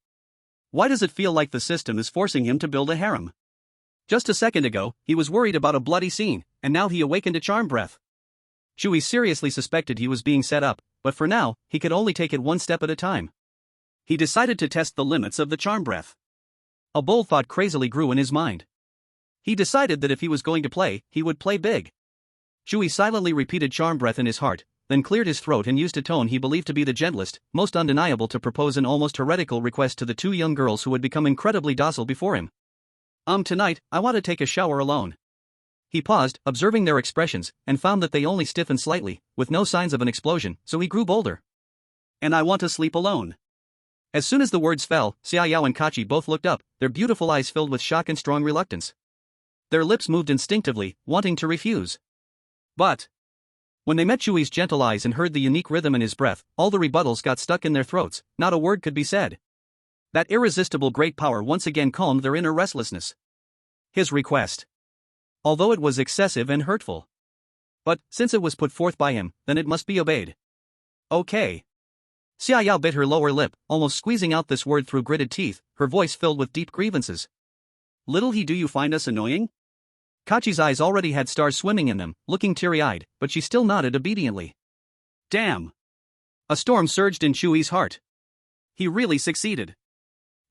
Why does it feel like the system is forcing him to build a harem? Just a second ago, he was worried about a bloody scene, and now he awakened a charm breath. Chu He seriously suspected he was being set up, but for now, he could only take it one step at a time. He decided to test the limits of the charm breath. A bold thought crazily grew in his mind. He decided that if he was going to play, he would play big. Chu He silently repeated charm breath in his heart, then cleared his throat and used a tone he believed to be the gentlest, most undeniable to propose an almost heretical request to the 2 young girls who had become incredibly docile before him. Tonight, I want to take a shower alone." He paused, observing their expressions, and found that they only stiffened slightly, with no signs of an explosion, so he grew bolder. "And I want to sleep alone." As soon as the words fell, Xiaoyao and Kachi both looked up, their beautiful eyes filled with shock and strong reluctance. Their lips moved instinctively, wanting to refuse. But when they met Chu He's gentle eyes and heard the unique rhythm in his breath, all the rebuttals got stuck in their throats, not a word could be said. That irresistible great power once again calmed their inner restlessness. His request. Although it was excessive and hurtful. But, since it was put forth by him, then it must be obeyed. Okay. Xiaoyao bit her lower lip, almost squeezing out this word through gritted teeth, her voice filled with deep grievances. "Little He, do you find us annoying?" Kachi's eyes already had stars swimming in them, looking teary-eyed, but she still nodded obediently. Damn! A storm surged in Chu He's heart. He really succeeded.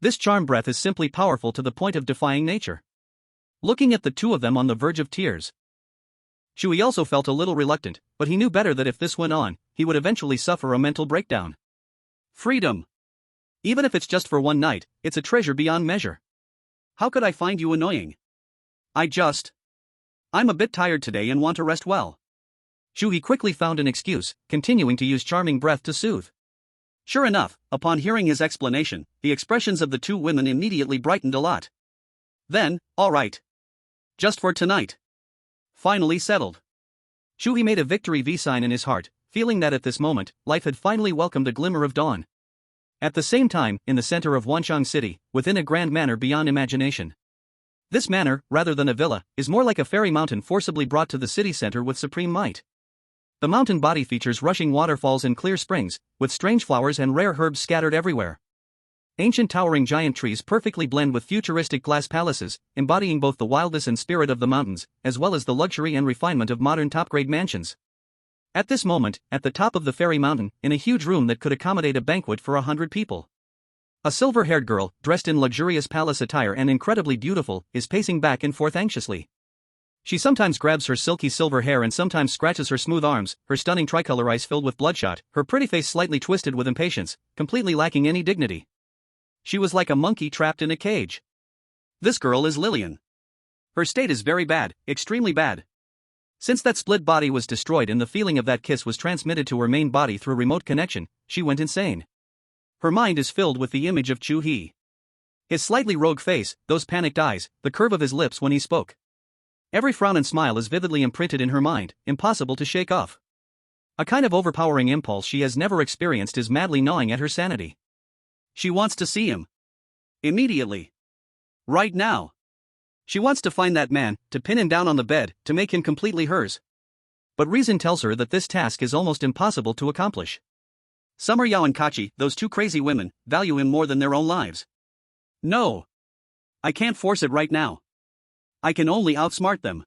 This charm breath is simply powerful to the point of defying nature. Looking at the 2 of them on the verge of tears, Chu He also felt a little reluctant, but he knew better that if this went on, he would eventually suffer a mental breakdown. Freedom! Even if it's just for one night, it's a treasure beyond measure. How could I find you annoying? I'm a bit tired today and want to rest well. Chu He quickly found an excuse, continuing to use charming breath to soothe. Sure enough, upon hearing his explanation, the expressions of the 2 women immediately brightened a lot. Then, all right. Just for tonight. Finally settled. Chu He made a victory V sign in his heart, feeling that at this moment, life had finally welcomed a glimmer of dawn. At the same time, in the center of Wanchang City, within a grand manor beyond imagination. This manor, rather than a villa, is more like a fairy mountain forcibly brought to the city center with supreme might. The mountain body features rushing waterfalls and clear springs, with strange flowers and rare herbs scattered everywhere. Ancient towering giant trees perfectly blend with futuristic glass palaces, embodying both the wildness and spirit of the mountains, as well as the luxury and refinement of modern top-grade mansions. At this moment, at the top of the fairy mountain, in a huge room that could accommodate a banquet for 100 people. A silver-haired girl, dressed in luxurious palace attire and incredibly beautiful, is pacing back and forth anxiously. She sometimes grabs her silky silver hair and sometimes scratches her smooth arms, her stunning tricolor eyes filled with bloodshot, her pretty face slightly twisted with impatience, completely lacking any dignity. She was like a monkey trapped in a cage. This girl is Lillian. Her state is very bad, extremely bad. Since that split body was destroyed and the feeling of that kiss was transmitted to her main body through remote connection, she went insane. Her mind is filled with the image of Chu He. His slightly rogue face, those panicked eyes, the curve of his lips when he spoke. Every frown and smile is vividly imprinted in her mind, impossible to shake off. A kind of overpowering impulse she has never experienced is madly gnawing at her sanity. She wants to see him. Immediately. Right now. She wants to find that man, to pin him down on the bed, to make him completely hers. But reason tells her that this task is almost impossible to accomplish. Summer Yao and Kachi, those two crazy women, value him more than their own lives. No. I can't force it right now. I can only outsmart them.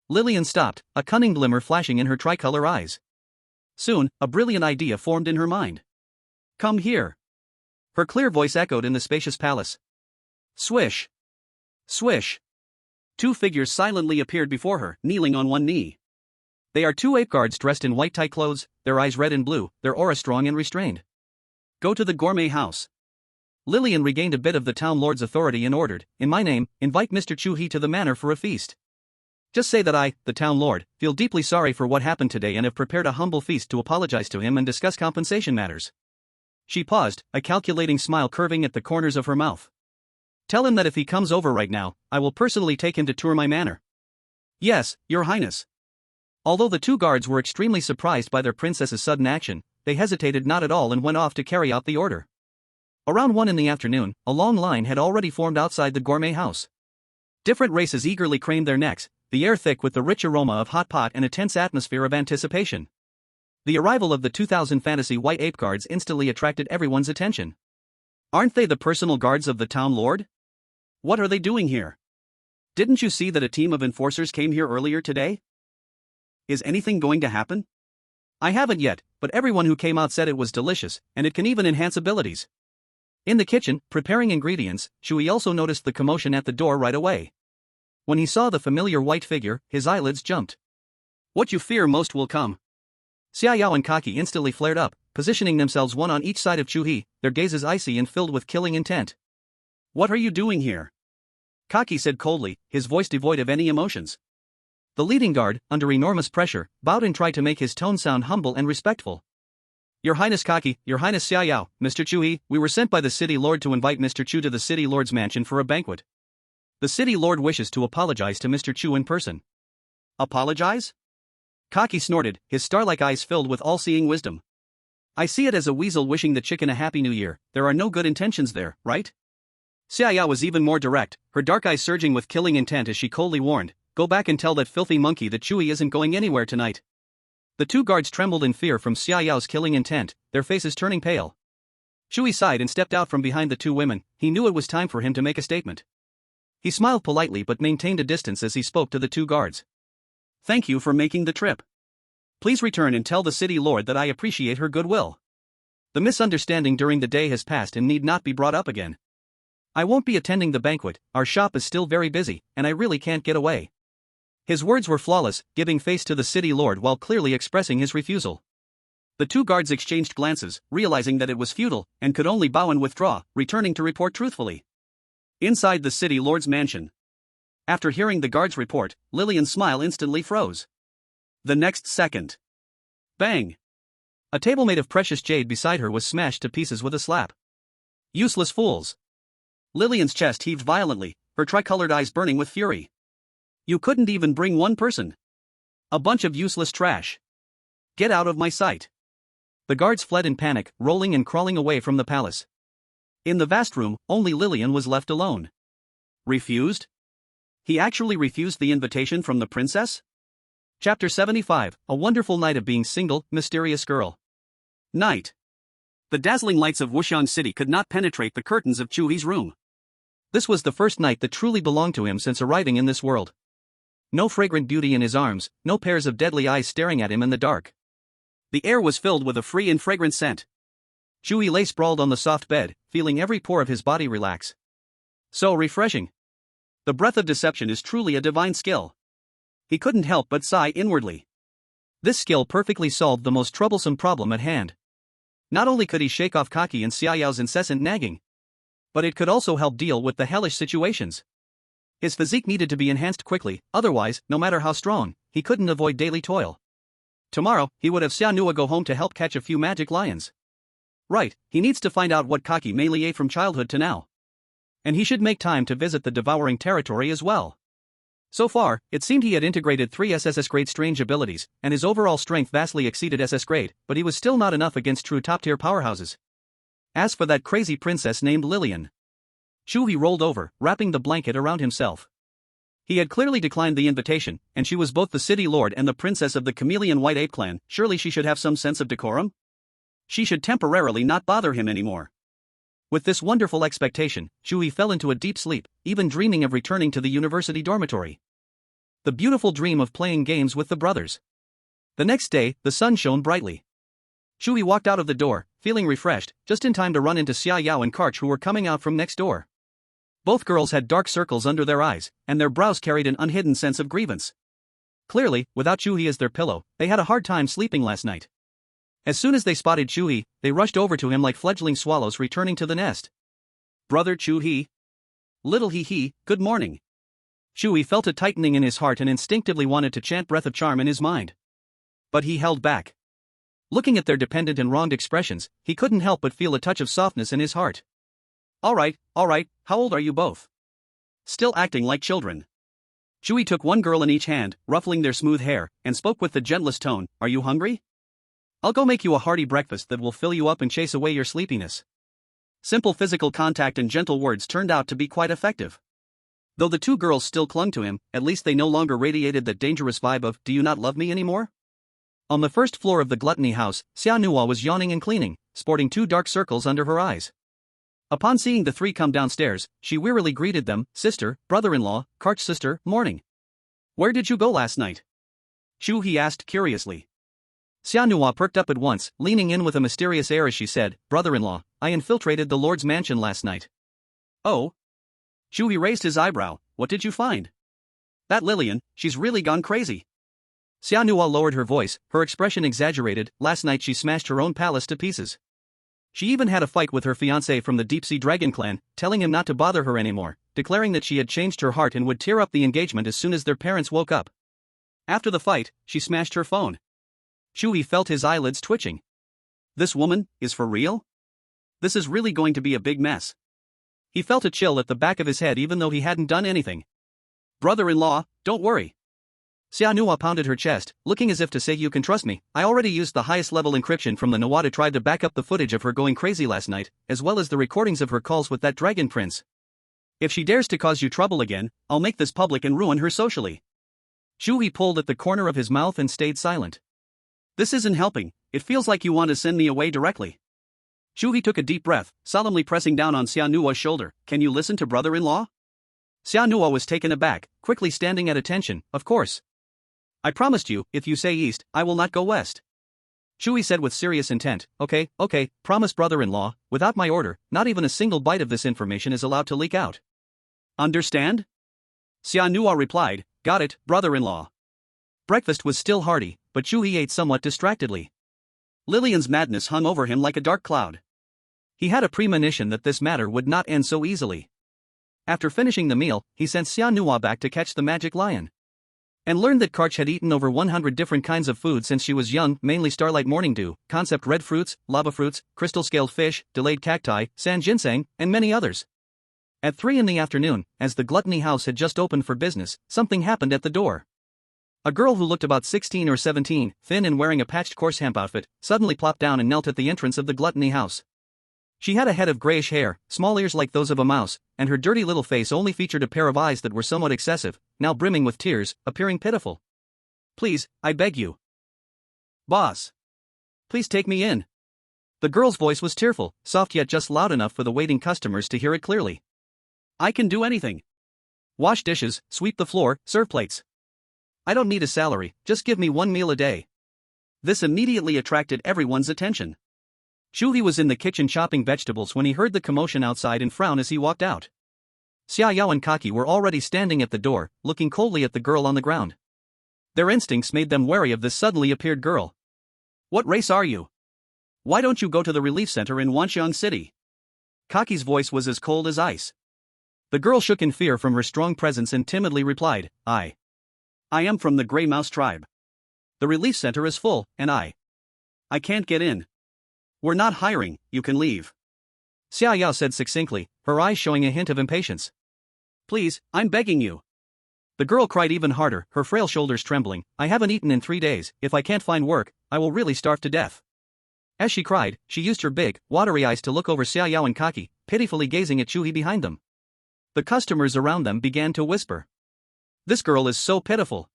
Lillian stopped, a cunning glimmer flashing in her tricolor eyes. Soon, a brilliant idea formed in her mind. Come here. Her clear voice echoed in the spacious palace. Swish. Swish. Two figures silently appeared before her, kneeling on one knee. They are two ape guards dressed in white tight clothes, their eyes red and blue, their aura strong and restrained. Go to the gourmet house. Lillian regained a bit of the town lord's authority and ordered, in my name, invite Mr. Chu He to the manor for a feast. Just say that I, the town lord, feel deeply sorry for what happened today and have prepared a humble feast to apologize to him and discuss compensation matters. She paused, a calculating smile curving at the corners of her mouth. Tell him that if he comes over right now, I will personally take him to tour my manor. Yes, your highness. Although the two guards were extremely surprised by their princess's sudden action, they hesitated not at all and went off to carry out the order. Around 1 in the afternoon, a long line had already formed outside the gourmet house. Different races eagerly craned their necks, the air thick with the rich aroma of hot pot and a tense atmosphere of anticipation. The arrival of the 2000 fantasy white ape guards instantly attracted everyone's attention. Aren't they the personal guards of the town lord? What are they doing here? Didn't you see that a team of enforcers came here earlier today? Is anything going to happen? I haven't yet, but everyone who came out said it was delicious, and it can even enhance abilities. In the kitchen, preparing ingredients, Chu He also noticed the commotion at the door right away. When he saw the familiar white figure, his eyelids jumped. What you fear most will come. Xiaoyao and Kaki instantly flared up, positioning themselves one on each side of Chu He, their gazes icy and filled with killing intent. What are you doing here? Kaki said coldly, his voice devoid of any emotions. The leading guard, under enormous pressure, bowed and tried to make his tone sound humble and respectful. Your Highness Kaki, Your Highness Xiaoyao, Mr. Chu He, we were sent by the city lord to invite Mr. Chu to the city lord's mansion for a banquet. The city lord wishes to apologize to Mr. Chu in person. Apologize? Kaki snorted, his star-like eyes filled with all-seeing wisdom. I see it as a weasel wishing the chicken a happy new year, there are no good intentions there, right? Xiaoyao was even more direct, her dark eyes surging with killing intent as she coldly warned, go back and tell that filthy monkey that Chu He isn't going anywhere tonight. The two guards trembled in fear from Xiaoyao's killing intent, their faces turning pale. Chu He sighed and stepped out from behind the two women, he knew it was time for him to make a statement. He smiled politely but maintained a distance as he spoke to the two guards. Thank you for making the trip. Please return and tell the city lord that I appreciate her goodwill. The misunderstanding during the day has passed and need not be brought up again. I won't be attending the banquet, our shop is still very busy, and I really can't get away. His words were flawless, giving face to the city lord while clearly expressing his refusal. The two guards exchanged glances, realizing that it was futile, and could only bow and withdraw, returning to report truthfully. Inside the city lord's mansion. After hearing the guard's report, Lillian's smile instantly froze. The next second. Bang! A table made of precious jade beside her was smashed to pieces with a slap. Useless fools! Lillian's chest heaved violently, her tricolored eyes burning with fury. You couldn't even bring one person. A bunch of useless trash. Get out of my sight. The guards fled in panic, rolling and crawling away from the palace. In the vast room, only Lillian was left alone. Refused? He actually refused the invitation from the princess? Chapter 75, A Wonderful Night of Being Single, Mysterious Girl. Night. The dazzling lights of Wuxiang City could not penetrate the curtains of Chu He's room. This was the first night that truly belonged to him since arriving in this world. No fragrant beauty in his arms, no pairs of deadly eyes staring at him in the dark. The air was filled with a free and fragrant scent. Chu He lay sprawled on the soft bed, feeling every pore of his body relax. So refreshing. The breath of deception is truly a divine skill. He couldn't help but sigh inwardly. This skill perfectly solved the most troublesome problem at hand. Not only could he shake off Kaki and Xiaoyao's incessant nagging, But it could also help deal with the hellish situations. His physique needed to be enhanced quickly, otherwise, no matter how strong, he couldn't avoid daily toil. Tomorrow, he would have Xianhua go home to help catch a few magic lions. Right, he needs to find out what Kaki mainly ate from childhood to now. And he should make time to visit the devouring territory as well. So far, it seemed he had integrated 3 SSS-grade strange abilities, and his overall strength vastly exceeded SS-grade, but he was still not enough against true top-tier powerhouses. As for that crazy princess named Lillian. Chu He rolled over, wrapping the blanket around himself. He had clearly declined the invitation, and she was both the city lord and the princess of the chameleon white ape clan. Surely she should have some sense of decorum? She should temporarily not bother him anymore. With this wonderful expectation, Chu He fell into a deep sleep, even dreaming of returning to the university dormitory. The beautiful dream of playing games with the brothers. The next day, the sun shone brightly. Chu He walked out of the door, feeling refreshed, just in time to run into Xia Yao and Karch, who were coming out from next door. Both girls had dark circles under their eyes, and their brows carried an unhidden sense of grievance. Clearly, without Chu He as their pillow, they had a hard time sleeping last night. As soon as they spotted Chu He, they rushed over to him like fledgling swallows returning to the nest. "Brother Chu He? Little He, good morning." Chu He felt a tightening in his heart and instinctively wanted to chant Breath of Charm in his mind. But he held back. Looking at their dependent and wronged expressions, he couldn't help but feel a touch of softness in his heart. All right, how old are you both? Still acting like children." Chu He took one girl in each hand, ruffling their smooth hair, and spoke with the gentlest tone. "Are you hungry? I'll go make you a hearty breakfast that will fill you up and chase away your sleepiness." Simple physical contact and gentle words turned out to be quite effective. Though the two girls still clung to him, at least they no longer radiated that dangerous vibe of, "Do you not love me anymore?" On the first floor of the gluttony house, Xianhua was yawning and cleaning, sporting 2 dark circles under her eyes. Upon seeing the 3 come downstairs, she wearily greeted them, "Sister, brother-in-law, Karch sister, morning. Where did you go last night?" Chu He asked curiously. Xianhua perked up at once, leaning in with a mysterious air as she said, "Brother-in-law, I infiltrated the Lord's mansion last night." "Oh?" Chu He raised his eyebrow. "What did you find?" "That Lillian, she's really gone crazy." Xianhua lowered her voice, her expression exaggerated. "Last night she smashed her own palace to pieces. She even had a fight with her fiancé from the Deep Sea Dragon clan, telling him not to bother her anymore, declaring that she had changed her heart and would tear up the engagement as soon as their parents woke up. After the fight, she smashed her phone." Chu He felt his eyelids twitching. This woman is for real? This is really going to be a big mess. He felt a chill at the back of his head even though he hadn't done anything. "Brother-in-law, don't worry." Xianhua pounded her chest, looking as if to say, "You can trust me. I already used the highest level encryption from the Nawada tribe to back up the footage of her going crazy last night, as well as the recordings of her calls with that dragon prince. If she dares to cause you trouble again, I'll make this public and ruin her socially." Chu He pulled at the corner of his mouth and stayed silent. "This isn't helping. It feels like you want to send me away directly." Chu He took a deep breath, solemnly pressing down on Xianhua's shoulder. "Can you listen to brother-in-law?" Xianhua was taken aback, quickly standing at attention. "Of course. I promised you, if you say east, I will not go west." Chu He said with serious intent. Okay, promise brother-in-law, without my order, not even a single bite of this information is allowed to leak out." "Understand?" Xianhua replied. "Got it, brother-in-law." Breakfast was still hearty, but Chu He ate somewhat distractedly. Lillian's madness hung over him like a dark cloud. He had a premonition that this matter would not end so easily. After finishing the meal, he sent Xianhua back to catch the magic lion. And learned that Karch had eaten over 100 different kinds of food since she was young, mainly starlight morning dew, concept red fruits, lava fruits, crystal-scaled fish, delayed cacti, sand ginseng, and many others. At 3 in the afternoon, as the gluttony house had just opened for business, something happened at the door. A girl who looked about 16 or 17, thin and wearing a patched coarse hemp outfit, suddenly plopped down and knelt at the entrance of the gluttony house. She had a head of grayish hair, small ears like those of a mouse, and her dirty little face only featured a pair of eyes that were somewhat excessive, now brimming with tears, appearing pitiful. "Please, I beg you. Boss. Please take me in." The girl's voice was tearful, soft yet just loud enough for the waiting customers to hear it clearly. "I can do anything. Wash dishes, sweep the floor, serve plates. I don't need a salary, just give me 1 meal a day." This immediately attracted everyone's attention. Chu He was in the kitchen chopping vegetables when he heard the commotion outside and frowned as he walked out. Xia Yao and Kaki were already standing at the door, looking coldly at the girl on the ground. Their instincts made them wary of this suddenly appeared girl. "What race are you? Why don't you go to the relief center in Wanxiang City?" Kaki's voice was as cold as ice. The girl shook in fear from her strong presence and timidly replied, I am from the Grey Mouse tribe. The relief center is full, and I can't get in. We're not hiring, you can leave. Xiao Yao said succinctly, her eyes showing a hint of impatience. Please, I'm begging you. The girl cried even harder, her frail shoulders trembling. I haven't eaten in 3 days, if I can't find work, I will really starve to death. As she cried, she used her big, watery eyes to look over Xiao Yao and Kaki, pitifully gazing at Chu He behind them. The customers around them began to whisper. This girl is so pitiful.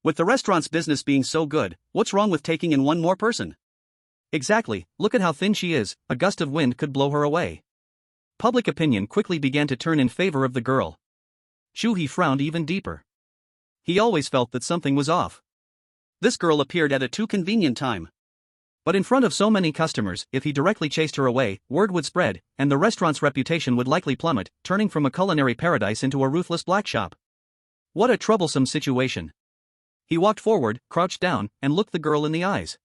With the restaurant's business being so good, what's wrong with taking in one more person? Exactly, look at how thin she is, a gust of wind could blow her away. Public opinion quickly began to turn in favor of the girl. Chu He frowned even deeper. He always felt that something was off. This girl appeared at a too convenient time. But in front of so many customers, if he directly chased her away, word would spread, and the restaurant's reputation would likely plummet, turning from a culinary paradise into a ruthless black shop. What a troublesome situation. He walked forward, crouched down, and looked the girl in the eyes.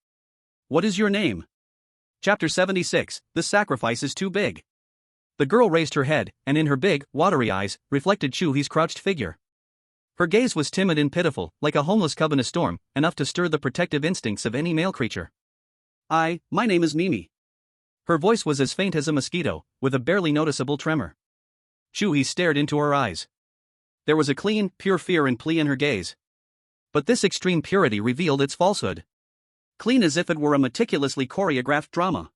What is your name? Chapter 76, This sacrifice is too big. The girl raised her head, and in her big, watery eyes, reflected Chu He's crouched figure. Her gaze was timid and pitiful, like a homeless cub in a storm, enough to stir the protective instincts of any male creature. My name is Mimi. Her voice was as faint as a mosquito, with a barely noticeable tremor. Chu He stared into her eyes. There was a clean, pure fear and plea in her gaze. But this extreme purity revealed its falsehood. Clean as if it were a meticulously choreographed drama.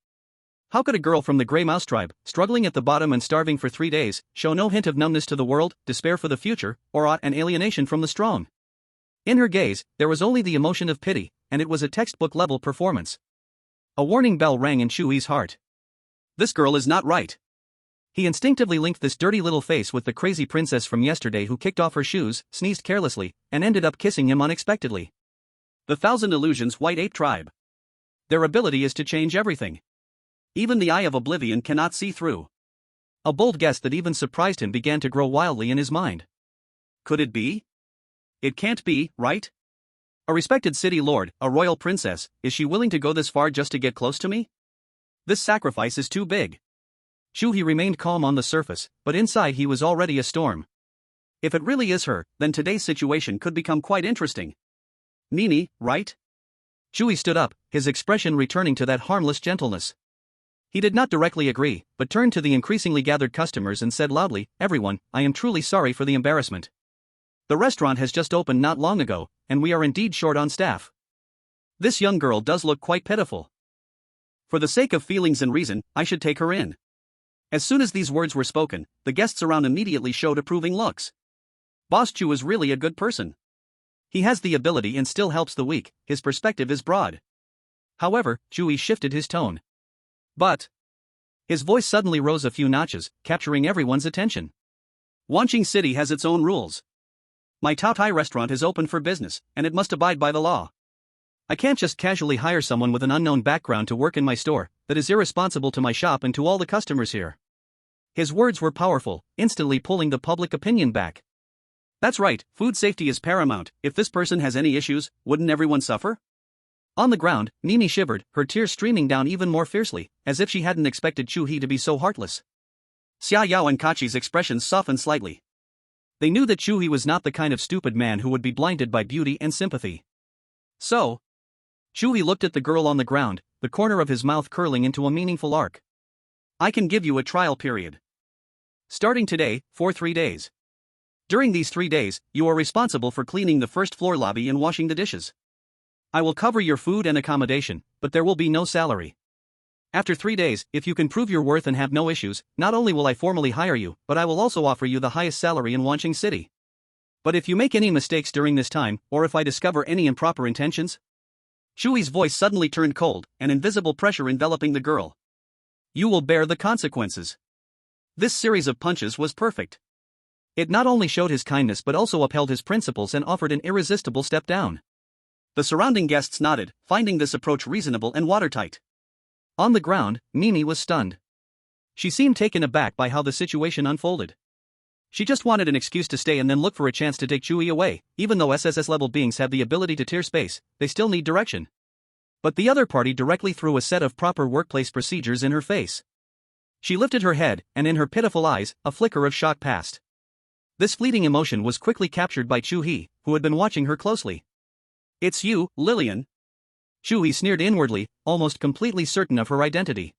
How could a girl from the Grey Mouse tribe, struggling at the bottom and starving for 3 days, show no hint of numbness to the world, despair for the future, or aught an alienation from the strong? In her gaze, there was only the emotion of pity, and it was a textbook-level performance. A warning bell rang in Chu He's heart. This girl is not right. He instinctively linked this dirty little face with the crazy princess from yesterday who kicked off her shoes, sneezed carelessly, and ended up kissing him unexpectedly. The Thousand Illusions White Ape Tribe. Their ability is to change everything. Even the eye of oblivion cannot see through. A bold guess that even surprised him began to grow wildly in his mind. Could it be? It can't be, right? A respected city lord, a royal princess, is she willing to go this far just to get close to me? This sacrifice is too big. Chu He remained calm on the surface, but inside he was already a storm. If it really is her, then today's situation could become quite interesting. Nini, right? Chu He stood up, his expression returning to that harmless gentleness. He did not directly agree, but turned to the increasingly gathered customers and said loudly, Everyone, I am truly sorry for the embarrassment. The restaurant has just opened not long ago, and we are indeed short on staff. This young girl does look quite pitiful. For the sake of feelings and reason, I should take her in. As soon as these words were spoken, the guests around immediately showed approving looks. Boss Chu is really a good person. He has the ability and still helps the weak, his perspective is broad. However, Chu He shifted his tone. But his voice suddenly rose a few notches, capturing everyone's attention. Wanqing City has its own rules. My Tao Tai restaurant is open for business, and it must abide by the law. I can't just casually hire someone with an unknown background to work in my store, that is irresponsible to my shop and to all the customers here. His words were powerful, instantly pulling the public opinion back. That's right, food safety is paramount. If this person has any issues, wouldn't everyone suffer? On the ground, Nini shivered, her tears streaming down even more fiercely, as if she hadn't expected Chu He to be so heartless. Xiao Yao and Kachi's expressions softened slightly. They knew that Chu He was not the kind of stupid man who would be blinded by beauty and sympathy. So, Chu He looked at the girl on the ground, the corner of his mouth curling into a meaningful arc. I can give you a trial period. Starting today, for 3 days. During these 3 days, you are responsible for cleaning the first floor lobby and washing the dishes. I will cover your food and accommodation, but there will be no salary. After 3 days, if you can prove your worth and have no issues, not only will I formally hire you, but I will also offer you the highest salary in Wanqing City. But if you make any mistakes during this time, or if I discover any improper intentions? Chu He's voice suddenly turned cold, an invisible pressure enveloping the girl. You will bear the consequences. This series of punches was perfect. It not only showed his kindness but also upheld his principles and offered an irresistible step down. The surrounding guests nodded, finding this approach reasonable and watertight. On the ground, Mimi was stunned. She seemed taken aback by how the situation unfolded. She just wanted an excuse to stay and then look for a chance to take Chu He away. Even though SSS-level beings have the ability to tear space, they still need direction. But the other party directly threw a set of proper workplace procedures in her face. She lifted her head, and in her pitiful eyes, a flicker of shock passed. This fleeting emotion was quickly captured by Chu He, who had been watching her closely. "It's you, Lillian." Chu He sneered inwardly, almost completely certain of her identity.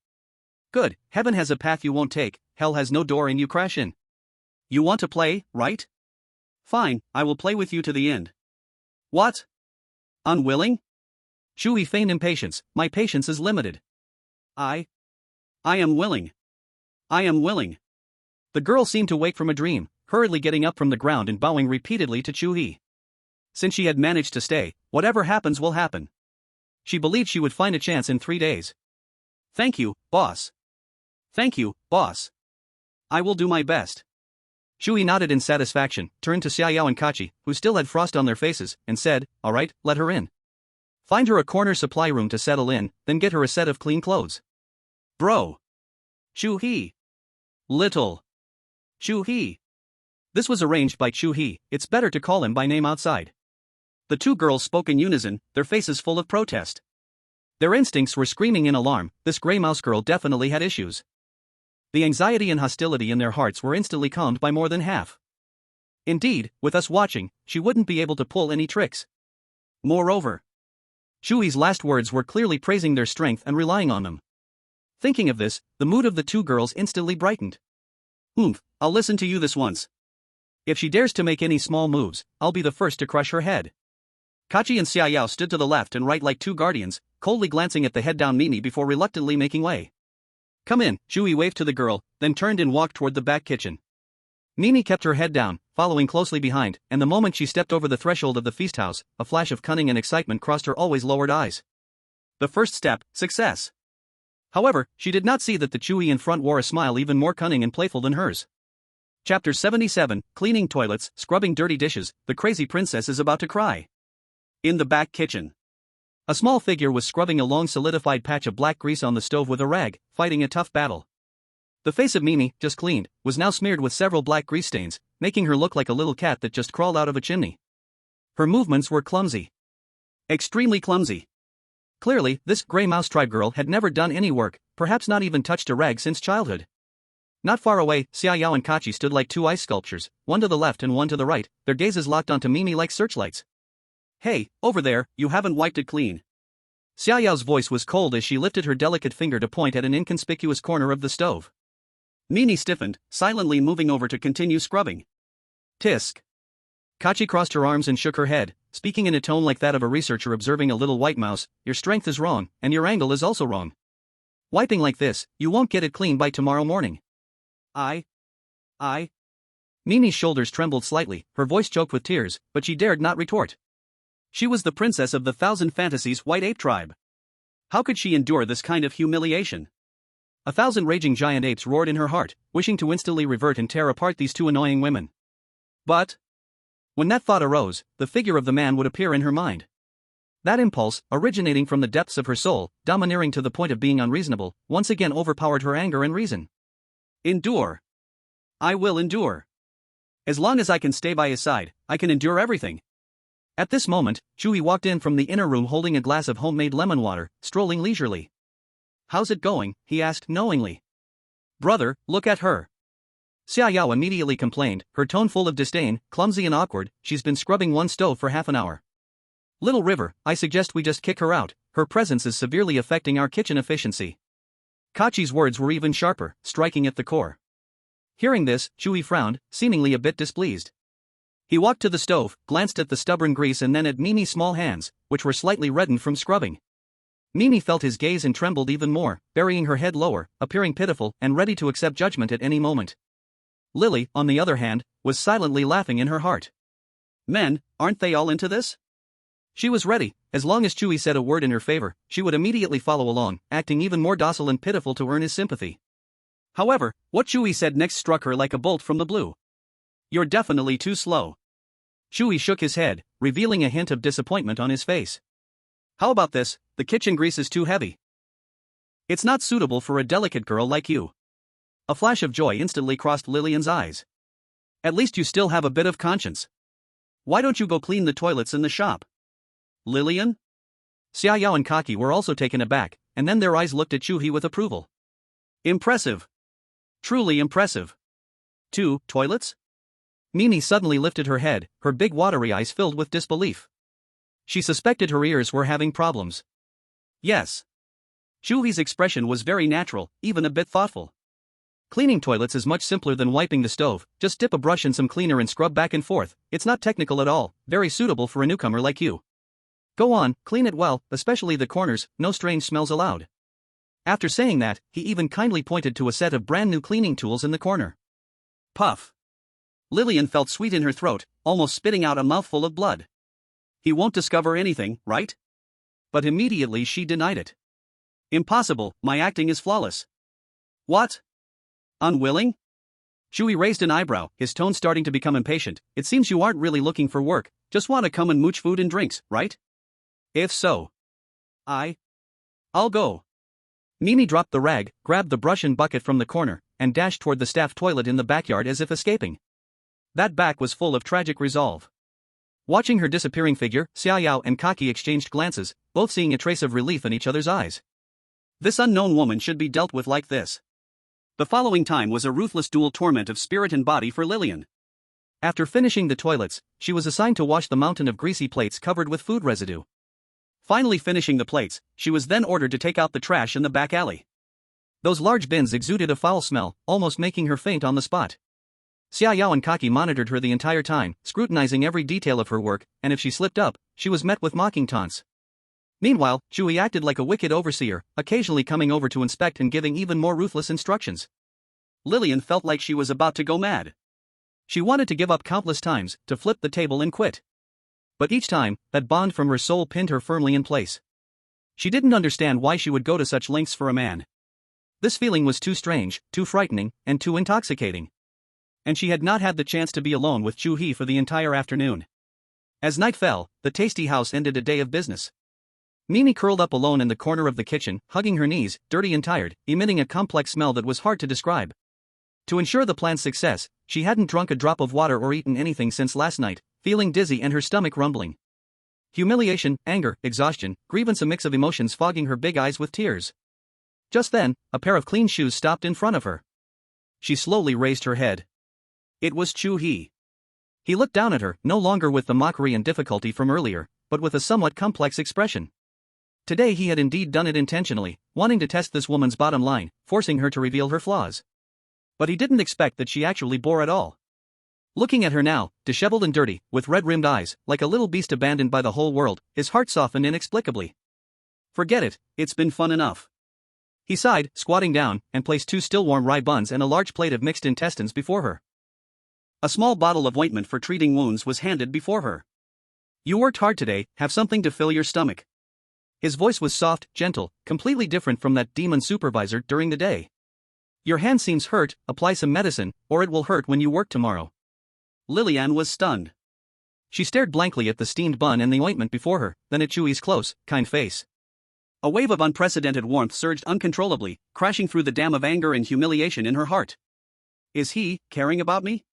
"Good, heaven has a path you won't take, hell has no door and you crash in. You want to play, right? Fine, I will play with you to the end." "What? Unwilling?" Chu He feigned impatience. "My patience is limited. I am willing. I am willing." The girl seemed to wake from a dream, hurriedly getting up from the ground and bowing repeatedly to Chu He. Since she had managed to stay, whatever happens will happen. She believed she would find a chance in 3 days. "Thank you, boss. Thank you, boss. I will do my best." Chu He nodded in satisfaction, turned to Xiaoyao and Kachi, who still had frost on their faces, and said, "All right, let her in. Find her a corner supply room to settle in, then get her a set of clean clothes." "Bro. Chu He. Little. Chu He." This was arranged by Chu He. It's better to call him by name outside. The two girls spoke in unison, their faces full of protest. Their instincts were screaming in alarm. This gray mouse girl definitely had issues. The anxiety and hostility in their hearts were instantly calmed by more than half. Indeed, with us watching, she wouldn't be able to pull any tricks. Moreover, Chu He's last words were clearly praising their strength and relying on them. Thinking of this, the mood of the two girls instantly brightened. I'll listen to you this once. If she dares to make any small moves, I'll be the first to crush her head." Kachi and Xiaoyao stood to the left and right like two guardians, coldly glancing at the head-down Mimi before reluctantly making way. "Come in," Chu He waved to the girl, then turned and walked toward the back kitchen. Mimi kept her head down, following closely behind, and the moment she stepped over the threshold of the feast house, a flash of cunning and excitement crossed her always lowered eyes. The first step, success. However, she did not see that the Chu He in front wore a smile even more cunning and playful than hers. Chapter 77, Cleaning Toilets, Scrubbing Dirty Dishes. The crazy princess is about to cry. In the back kitchen, a small figure was scrubbing a long solidified patch of black grease on the stove with a rag, fighting a tough battle. The face of Mimi, just cleaned, was now smeared with several black grease stains, making her look like a little cat that just crawled out of a chimney. Her movements were clumsy. Extremely clumsy. Clearly, this gray mouse tribe girl had never done any work, perhaps not even touched a rag since childhood. Not far away, Xiaoyao and Kachi stood like two ice sculptures, one to the left and one to the right, their gazes locked onto Mimi like searchlights. "Hey, over there, you haven't wiped it clean." Xiaoyao's voice was cold as she lifted her delicate finger to point at an inconspicuous corner of the stove. Mimi stiffened, silently moving over to continue scrubbing. "Tisk." Kachi crossed her arms and shook her head, speaking in a tone like that of a researcher observing a little white mouse. "Your strength is wrong, and your angle is also wrong. Wiping like this, you won't get it clean by tomorrow morning." I. Mimi's shoulders trembled slightly, her voice choked with tears, but she dared not retort. She was the princess of the Thousand Fantasies White Ape Tribe. How could she endure this kind of humiliation? 1,000 raging giant apes roared in her heart, wishing to instantly revert and tear apart these two annoying women. But when that thought arose, the figure of the man would appear in her mind. That impulse, originating from the depths of her soul, domineering to the point of being unreasonable, once again overpowered her anger and reason. Endure. I will endure. As long as I can stay by his side, I can endure everything. At this moment, Chu He walked in from the inner room holding a glass of homemade lemon water, strolling leisurely. "How's it going?" he asked knowingly. "Brother, look at her." Xiaoyao immediately complained, her tone full of disdain. "Clumsy and awkward, she's been scrubbing one stove for half an hour. Little River, I suggest we just kick her out, her presence is severely affecting our kitchen efficiency." Kachi's words were even sharper, striking at the core. Hearing this, Chu He frowned, seemingly a bit displeased. He walked to the stove, glanced at the stubborn grease and then at Mimi's small hands, which were slightly reddened from scrubbing. Mimi felt his gaze and trembled even more, burying her head lower, appearing pitiful and ready to accept judgment at any moment. Lily, on the other hand, was silently laughing in her heart. Men, aren't they all into this? She was ready. As long as Chu He said a word in her favor, she would immediately follow along, acting even more docile and pitiful to earn his sympathy. However, what Chu He said next struck her like a bolt from the blue. "You're definitely too slow." Chu He shook his head, revealing a hint of disappointment on his face. "How about this? The kitchen grease is too heavy. It's not suitable for a delicate girl like you." A flash of joy instantly crossed Lillian's eyes. "At least you still have a bit of conscience. Why don't you go clean the toilets in the shop?" "Lillian?" Xiaoyao and Kaki were also taken aback, and then their eyes looked at Chu He with approval. "Impressive. Truly impressive. 2 toilets? Mimi suddenly lifted her head, her big watery eyes filled with disbelief. She suspected her ears were having problems. Yes. Chu He's expression was very natural, even a bit thoughtful. Cleaning toilets is much simpler than wiping the stove, just dip a brush in some cleaner and scrub back and forth. It's not technical at all, very suitable for a newcomer like you. Go on, clean it well, especially the corners, no strange smells allowed. After saying that, he even kindly pointed to a set of brand new cleaning tools in the corner. Puff. Lillian felt sweet in her throat, almost spitting out a mouthful of blood. He won't discover anything, right? But immediately she denied it. Impossible, my acting is flawless. What? Unwilling? Chu He raised an eyebrow, his tone starting to become impatient. It seems you aren't really looking for work, just want to come and mooch food and drinks, right? If so, I'll go. Mimi dropped the rag, grabbed the brush and bucket from the corner, and dashed toward the staff toilet in the backyard as if escaping. That back was full of tragic resolve. Watching her disappearing figure, Xiaoyao and Kaki exchanged glances, both seeing a trace of relief in each other's eyes. This unknown woman should be dealt with like this. The following time was a ruthless dual torment of spirit and body for Lillian. After finishing the toilets, she was assigned to wash the mountain of greasy plates covered with food residue. Finally finishing the plates, she was then ordered to take out the trash in the back alley. Those large bins exuded a foul smell, almost making her faint on the spot. Xiaoyao and Kaki monitored her the entire time, scrutinizing every detail of her work, and if she slipped up, she was met with mocking taunts. Meanwhile, Chu He acted like a wicked overseer, occasionally coming over to inspect and giving even more ruthless instructions. Lillian felt like she was about to go mad. She wanted to give up countless times, to flip the table and quit. But each time, that bond from her soul pinned her firmly in place. She didn't understand why she would go to such lengths for a man. This feeling was too strange, too frightening, and too intoxicating. And she had not had the chance to be alone with Chu He for the entire afternoon. As night fell, the tasty house ended a day of business. Mimi curled up alone in the corner of the kitchen, hugging her knees, dirty and tired, emitting a complex smell that was hard to describe. To ensure the plan's success, she hadn't drunk a drop of water or eaten anything since last night, feeling dizzy and her stomach rumbling. Humiliation, anger, exhaustion, grievance, a mix of emotions fogging her big eyes with tears. Just then, a pair of clean shoes stopped in front of her. She slowly raised her head. It was Chu He. He looked down at her, no longer with the mockery and difficulty from earlier, but with a somewhat complex expression. Today he had indeed done it intentionally, wanting to test this woman's bottom line, forcing her to reveal her flaws. But he didn't expect that she actually bore at all. Looking at her now, disheveled and dirty, with red-rimmed eyes, like a little beast abandoned by the whole world, his heart softened inexplicably. Forget it, it's been fun enough. He sighed, squatting down, and placed 2 still-warm rye buns and a large plate of mixed intestines before her. A small bottle of ointment for treating wounds was handed before her. You worked hard today, have something to fill your stomach. His voice was soft, gentle, completely different from that demon supervisor during the day. Your hand seems hurt, apply some medicine, or it will hurt when you work tomorrow. Lillian was stunned. She stared blankly at the steamed bun and the ointment before her, then at Chu He's close, kind face. A wave of unprecedented warmth surged uncontrollably, crashing through the dam of anger and humiliation in her heart. Is he caring about me?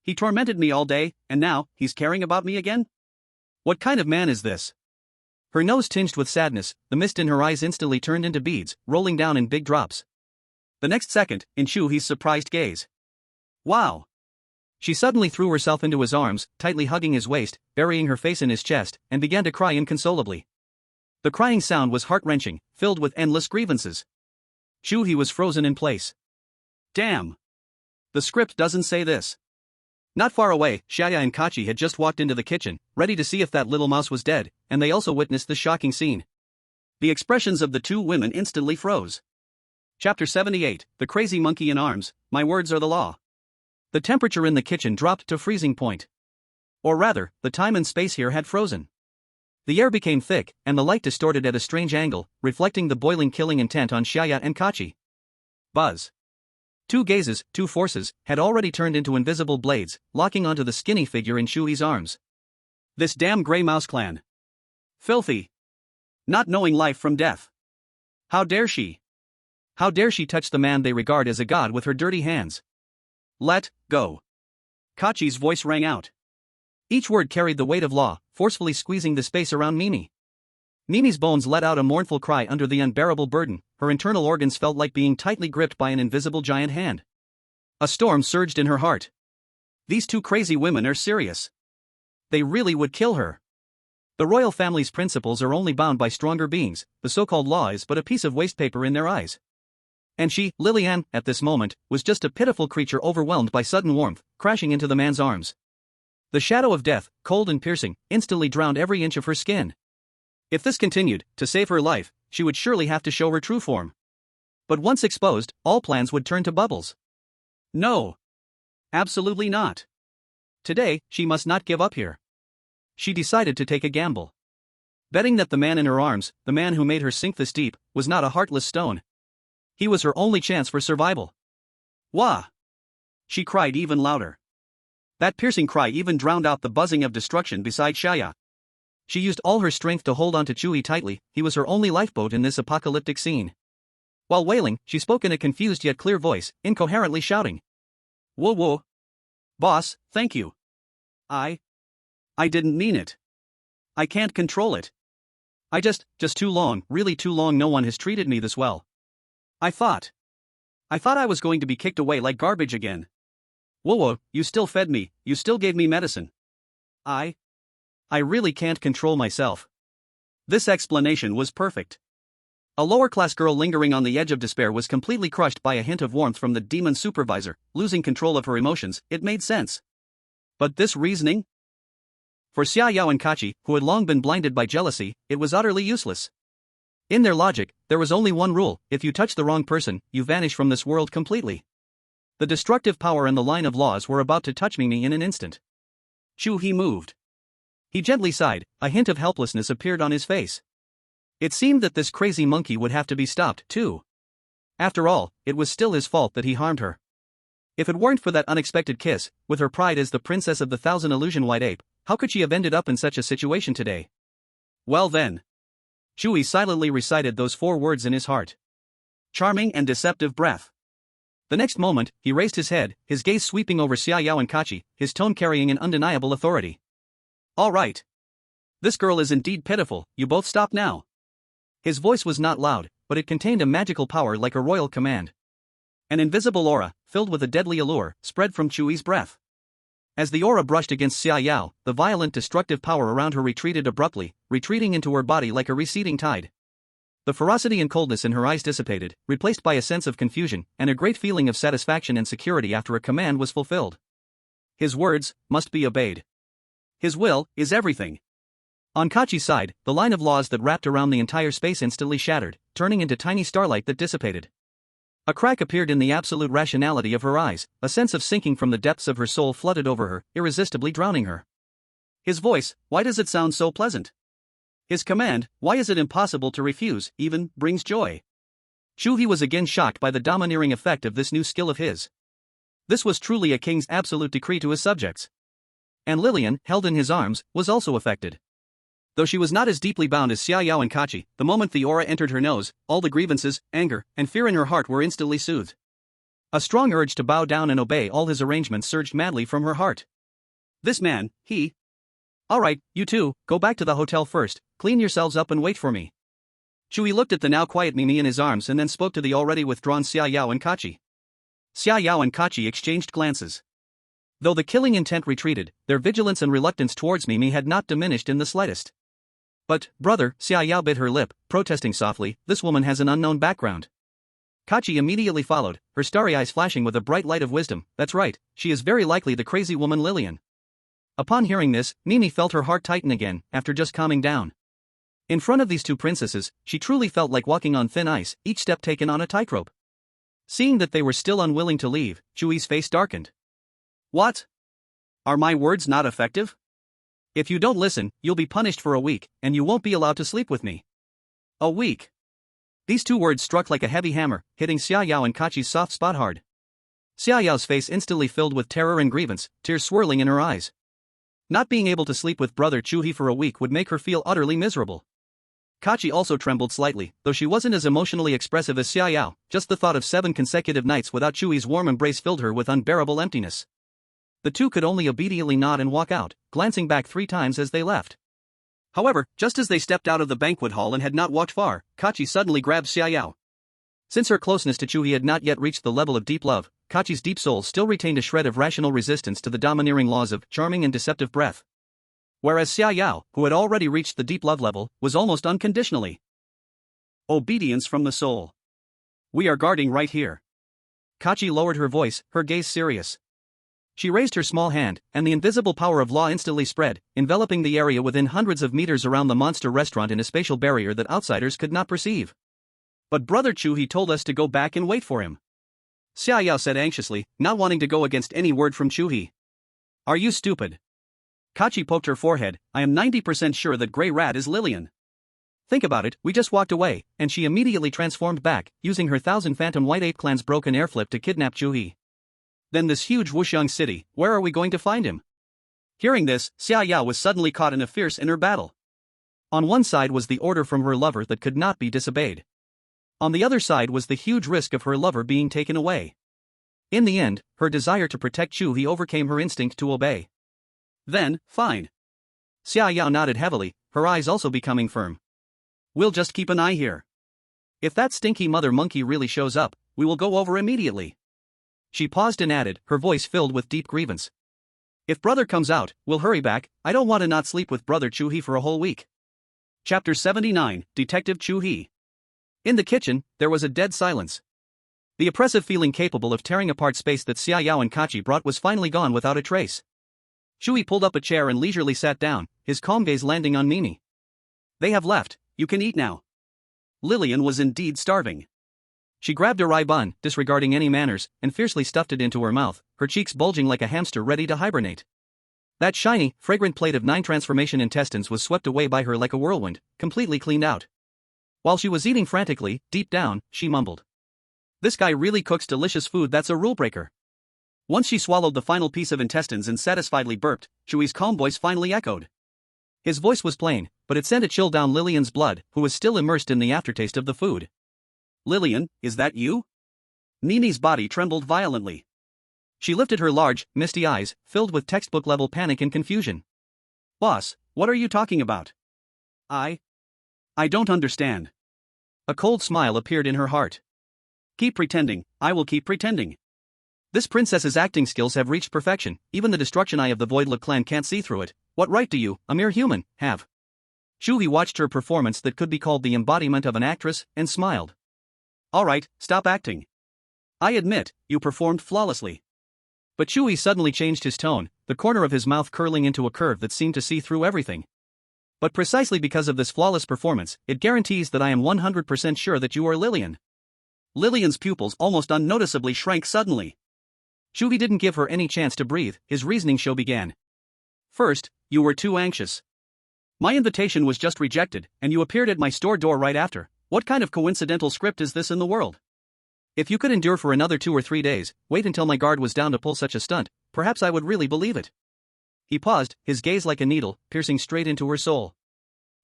He tormented me all day, and now, he's caring about me again? What kind of man is this? Her nose tinged with sadness, the mist in her eyes instantly turned into beads, rolling down in big drops. The next second, in Chu He's surprised gaze. Wow! She suddenly threw herself into his arms, tightly hugging his waist, burying her face in his chest, and began to cry inconsolably. The crying sound was heart-wrenching, filled with endless grievances. Chu He was frozen in place. Damn! The script doesn't say this. Not far away, Xiaoya and Kachi had just walked into the kitchen, ready to see if that little mouse was dead, and they also witnessed the shocking scene. The expressions of the 2 women instantly froze. Chapter 78, The Crazy Monkey in Arms, My Words Are the Law. The temperature in the kitchen dropped to freezing point. Or rather, the time and space here had frozen. The air became thick, and the light distorted at a strange angle, reflecting the boiling killing intent on Xiaoya and Kachi. Buzz. 2 gazes, 2 forces, had already turned into invisible blades, locking onto the skinny figure in Chu He's arms. This damn Grey Mouse clan. Filthy. Not knowing life from death. How dare she? How dare she touch the man they regard as a god with her dirty hands? Let go. Kachi's voice rang out. Each word carried the weight of law, forcefully squeezing the space around Mimi. Mimi's bones let out a mournful cry under the unbearable burden, her internal organs felt like being tightly gripped by an invisible giant hand. A storm surged in her heart. These two crazy women are serious. They really would kill her. The royal family's principles are only bound by stronger beings, the so-called law is but a piece of wastepaper in their eyes. And she, Lillian, at this moment, was just a pitiful creature overwhelmed by sudden warmth, crashing into the man's arms. The shadow of death, cold and piercing, instantly drowned every inch of her skin. If this continued, to save her life, she would surely have to show her true form. But once exposed, all plans would turn to bubbles. No. Absolutely not. Today, she must not give up here. She decided to take a gamble. Betting that the man in her arms, the man who made her sink this deep, was not a heartless stone. He was her only chance for survival. Wah! She cried even louder. That piercing cry even drowned out the buzzing of destruction beside Xia. She used all her strength to hold on to Chu He tightly, he was her only lifeboat in this apocalyptic scene. While wailing, she spoke in a confused yet clear voice, incoherently shouting. Whoa whoa. Boss, thank you. I didn't mean it. I can't control it. I just too long, really too long no one has treated me this well. I thought I was going to be kicked away like garbage again. Whoa, you still fed me, you still gave me medicine. I really can't control myself. This explanation was perfect. A lower-class girl lingering on the edge of despair was completely crushed by a hint of warmth from the demon supervisor, losing control of her emotions, it made sense. But this reasoning? For Xiaoyao and Kachi, who had long been blinded by jealousy, it was utterly useless. In their logic, there was only one rule: if you touch the wrong person, you vanish from this world completely. The destructive power and the line of laws were about to touch Mimi in an instant. Chu He moved. He gently sighed, a hint of helplessness appeared on his face. It seemed that this crazy monkey would have to be stopped, too. After all, it was still his fault that he harmed her. If it weren't for that unexpected kiss, with her pride as the princess of the thousand illusion-white ape, how could she have ended up in such a situation today? Well then. Chu He silently recited those 4 words in his heart. Charming and deceptive breath. The next moment, he raised his head, his gaze sweeping over Xiaoyao and Kachi, his tone carrying an undeniable authority. All right. This girl is indeed pitiful, you both stop now. His voice was not loud, but it contained a magical power like a royal command. An invisible aura, filled with a deadly allure, spread from Chu He's breath. As the aura brushed against Xiaoyao, the violent destructive power around her retreated abruptly, retreating into her body like a receding tide. The ferocity and coldness in her eyes dissipated, replaced by a sense of confusion and a great feeling of satisfaction and security after a command was fulfilled. His words must be obeyed. His will is everything. On Kachi's side, the line of laws that wrapped around the entire space instantly shattered, turning into tiny starlight that dissipated. A crack appeared in the absolute rationality of her eyes, a sense of sinking from the depths of her soul flooded over her, irresistibly drowning her. His voice, why does it sound so pleasant? His command, why is it impossible to refuse, even, brings joy? Chu He was again shocked by the domineering effect of this new skill of his. This was truly a king's absolute decree to his subjects. And Lillian, held in his arms, was also affected. Though she was not as deeply bound as Xiaoyao and Kachi, the moment the aura entered her nose, all the grievances, anger, and fear in her heart were instantly soothed. A strong urge to bow down and obey all his arrangements surged madly from her heart. This man, he... Alright, you two, go back to the hotel first, clean yourselves up and wait for me. Chu He looked at the now quiet Mimi in his arms and then spoke to the already withdrawn Xiaoyao and Kachi. Xiaoyao and Kachi exchanged glances. Though the killing intent retreated, their vigilance and reluctance towards Mimi had not diminished in the slightest. But, brother, Xiaoyao bit her lip, protesting softly, this woman has an unknown background. Kachi immediately followed, her starry eyes flashing with a bright light of wisdom. That's right, she is very likely the crazy woman Lillian. Upon hearing this, Mimi felt her heart tighten again, after just calming down. In front of these two princesses, she truly felt like walking on thin ice, each step taken on a tightrope. Seeing that they were still unwilling to leave, Chu He's face darkened. What? Are my words not effective? If you don't listen, you'll be punished for a week, and you won't be allowed to sleep with me. A week. These 2 words struck like a heavy hammer, hitting Xiaoyao and Kachi's soft spot hard. Xiaoyao's face instantly filled with terror and grievance, tears swirling in her eyes. Not being able to sleep with brother Chu He for a week would make her feel utterly miserable. Kachi also trembled slightly, though she wasn't as emotionally expressive as Xiaoyao, just the thought of 7 consecutive nights without Chu He's warm embrace filled her with unbearable emptiness. The two could only obediently nod and walk out, glancing back 3 times as they left. However, just as they stepped out of the banquet hall and had not walked far, Kachi suddenly grabbed Xiaoyao. Since her closeness to Chu He had not yet reached the level of deep love, Kachi's deep soul still retained a shred of rational resistance to the domineering laws of charming and deceptive breath. Whereas Xia Yao, who had already reached the deep love level, was almost unconditionally obedience from the soul. We are guarding right here. Kachi lowered her voice, her gaze serious. She raised her small hand, and the invisible power of law instantly spread, enveloping the area within hundreds of meters around the monster restaurant in a spatial barrier that outsiders could not perceive. But Brother Chu He told us to go back and wait for him. Xia Yao said anxiously, not wanting to go against any word from Chu He. Are you stupid? Kachi poked her forehead. I am 90% sure that Grey Rat is Lillian. Think about it, we just walked away, and she immediately transformed back, using her 1,000 Phantom White Ape Clan's broken air flip to kidnap Chu He. Then this huge Wuxiang city, where are we going to find him? Hearing this, Xia Yao was suddenly caught in a fierce inner battle. On one side was the order from her lover that could not be disobeyed. On the other side was the huge risk of her lover being taken away. In the end, her desire to protect Chu He overcame her instinct to obey. Then, fine. Xia Yao nodded heavily, her eyes also becoming firm. We'll just keep an eye here. If that stinky mother monkey really shows up, we will go over immediately. She paused and added, her voice filled with deep grievance. If brother comes out, we'll hurry back, I don't want to not sleep with brother Chu He for a whole week. Chapter 79, Detective Chu He. In the kitchen, there was a dead silence. The oppressive feeling capable of tearing apart space that Xia Yao and Kachi brought was finally gone without a trace. Chu He pulled up a chair and leisurely sat down, his calm gaze landing on Mimi. They have left, you can eat now. Lillian was indeed starving. She grabbed a rye bun, disregarding any manners, and fiercely stuffed it into her mouth, her cheeks bulging like a hamster ready to hibernate. That shiny, fragrant plate of 9 transformation intestines was swept away by her like a whirlwind, completely cleaned out. While she was eating frantically, deep down, she mumbled. This guy really cooks delicious food, that's a rule breaker. Once she swallowed the final piece of intestines and satisfiedly burped, Chu He's calm voice finally echoed. His voice was plain, but it sent a chill down Lillian's blood, who was still immersed in the aftertaste of the food. Lillian, is that you? Mimi's body trembled violently. She lifted her large, misty eyes, filled with textbook-level panic and confusion. Boss, what are you talking about? I don't understand. A cold smile appeared in her heart. Keep pretending, I will keep pretending. This princess's acting skills have reached perfection, even the destruction eye of the Void Look clan can't see through it. What right do you, a mere human, have? Chu He watched her performance that could be called the embodiment of an actress, and smiled. Alright, stop acting. I admit, you performed flawlessly. But Chu He suddenly changed his tone, the corner of his mouth curling into a curve that seemed to see through everything. But precisely because of this flawless performance, it guarantees that I am 100% sure that you are Lillian. Lillian's pupils almost unnoticeably shrank suddenly. Chu He didn't give her any chance to breathe, his reasoning show began. First, you were too anxious. My invitation was just rejected, and you appeared at my store door right after. What kind of coincidental script is this in the world? If you could endure for another 2 or 3 days, wait until my guard was down to pull such a stunt, perhaps I would really believe it. He paused, his gaze like a needle, piercing straight into her soul.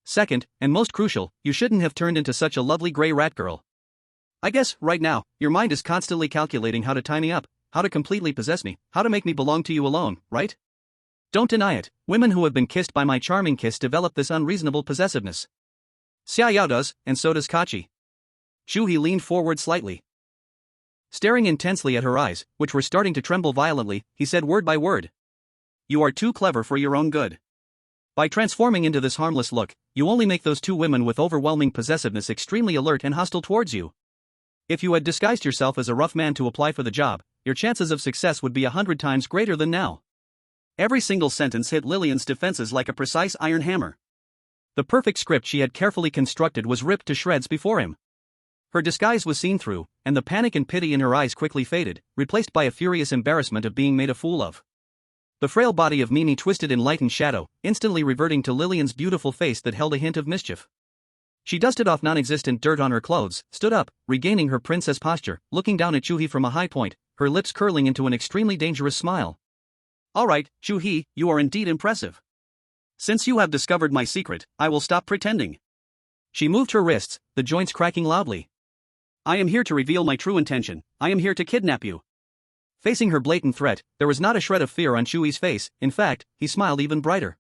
Second, and most crucial, you shouldn't have turned into such a lovely gray rat girl. I guess, right now, your mind is constantly calculating how to tie me up, how to completely possess me, how to make me belong to you alone, right? Don't deny it, women who have been kissed by my charming kiss develop this unreasonable possessiveness. Xia Yao does, and so does Kachi. Chu He leaned forward slightly. Staring intensely at her eyes, which were starting to tremble violently, he said word by word. You are too clever for your own good. By transforming into this harmless look, you only make those 2 women with overwhelming possessiveness extremely alert and hostile towards you. If you had disguised yourself as a rough man to apply for the job, your chances of success would be 100 times greater than now. Every single sentence hit Lillian's defenses like a precise iron hammer. The perfect script she had carefully constructed was ripped to shreds before him. Her disguise was seen through, and the panic and pity in her eyes quickly faded, replaced by a furious embarrassment of being made a fool of. The frail body of Mimi twisted in light and shadow, instantly reverting to Lillian's beautiful face that held a hint of mischief. She dusted off non-existent dirt on her clothes, stood up, regaining her princess posture, looking down at Chu He from a high point, her lips curling into an extremely dangerous smile. Alright, Chu He, you are indeed impressive. Since you have discovered my secret, I will stop pretending. She moved her wrists, the joints cracking loudly. I am here to reveal my true intention, I am here to kidnap you. Facing her blatant threat, there was not a shred of fear on Chu He's face, in fact, he smiled even brighter.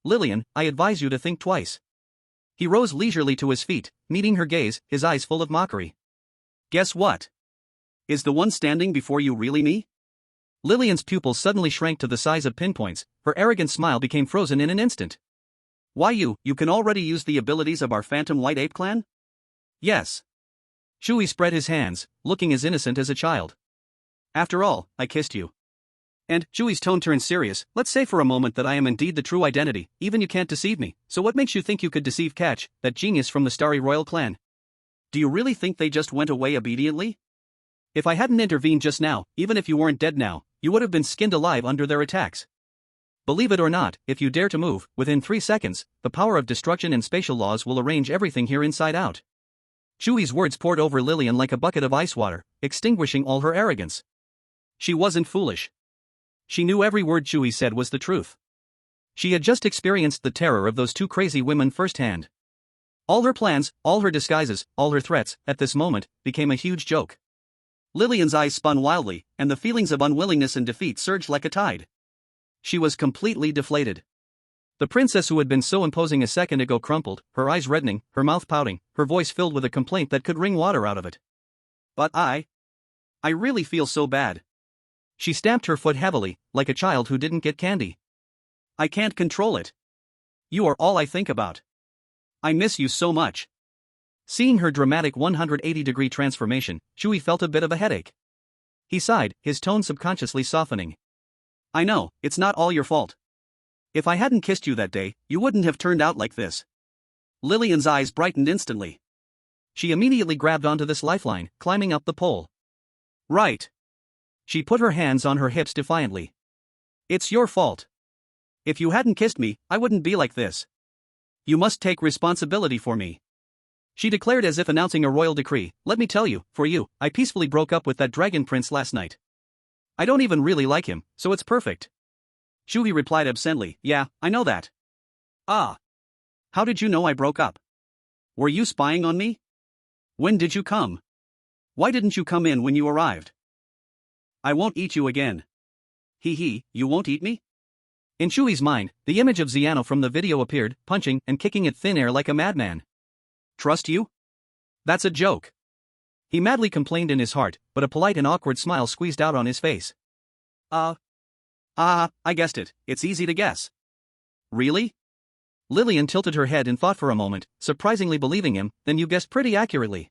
Lillian, I advise you to think twice. He rose leisurely to his feet, meeting her gaze, his eyes full of mockery. Guess what? Is the one standing before you really me? Lillian's pupils suddenly shrank to the size of pinpoints, her arrogant smile became frozen in an instant. Why you can already use the abilities of our Phantom White Ape clan? Yes. Chu He spread his hands, looking as innocent as a child. After all, I kissed you. And, Chu He's tone turned serious, let's say for a moment that I am indeed the true identity, even you can't deceive me, so what makes you think you could deceive Catch, that genius from the Starry Royal clan? Do you really think they just went away obediently? If I hadn't intervened just now, even if you weren't dead now, you would have been skinned alive under their attacks. Believe it or not, if you dare to move, within 3 seconds, the power of destruction and spatial laws will arrange everything here inside out. Chu He's words poured over Lillian like a bucket of ice water, extinguishing all her arrogance. She wasn't foolish. She knew every word Chu He said was the truth. She had just experienced the terror of those 2 crazy women firsthand. All her plans, all her disguises, all her threats, at this moment, became a huge joke. Lillian's eyes spun wildly, and the feelings of unwillingness and defeat surged like a tide. She was completely deflated. The princess who had been so imposing a second ago crumpled, her eyes reddening, her mouth pouting, her voice filled with a complaint that could wring water out of it. But I really feel so bad. She stamped her foot heavily, like a child who didn't get candy. I can't control it. You are all I think about. I miss you so much. Seeing her dramatic 180-degree transformation, Chu He felt a bit of a headache. He sighed, his tone subconsciously softening. I know, it's not all your fault. If I hadn't kissed you that day, you wouldn't have turned out like this. Lillian's eyes brightened instantly. She immediately grabbed onto this lifeline, climbing up the pole. Right. She put her hands on her hips defiantly. It's your fault. If you hadn't kissed me, I wouldn't be like this. You must take responsibility for me. She declared as if announcing a royal decree, let me tell you, for you, I peacefully broke up with that dragon prince last night. I don't even really like him, so it's perfect. Chu He replied absently, yeah, I know that. Ah. How did you know I broke up? Were you spying on me? When did you come? Why didn't you come in when you arrived? I won't eat you again. He, you won't eat me? In Chu He's mind, the image of Xiano from the video appeared, punching and kicking at thin air like a madman. Trust you? That's a joke. He madly complained in his heart, but a polite and awkward smile squeezed out on his face. I guessed it, it's easy to guess. Really? Lillian tilted her head and thought for a moment, surprisingly believing him, then you guessed pretty accurately.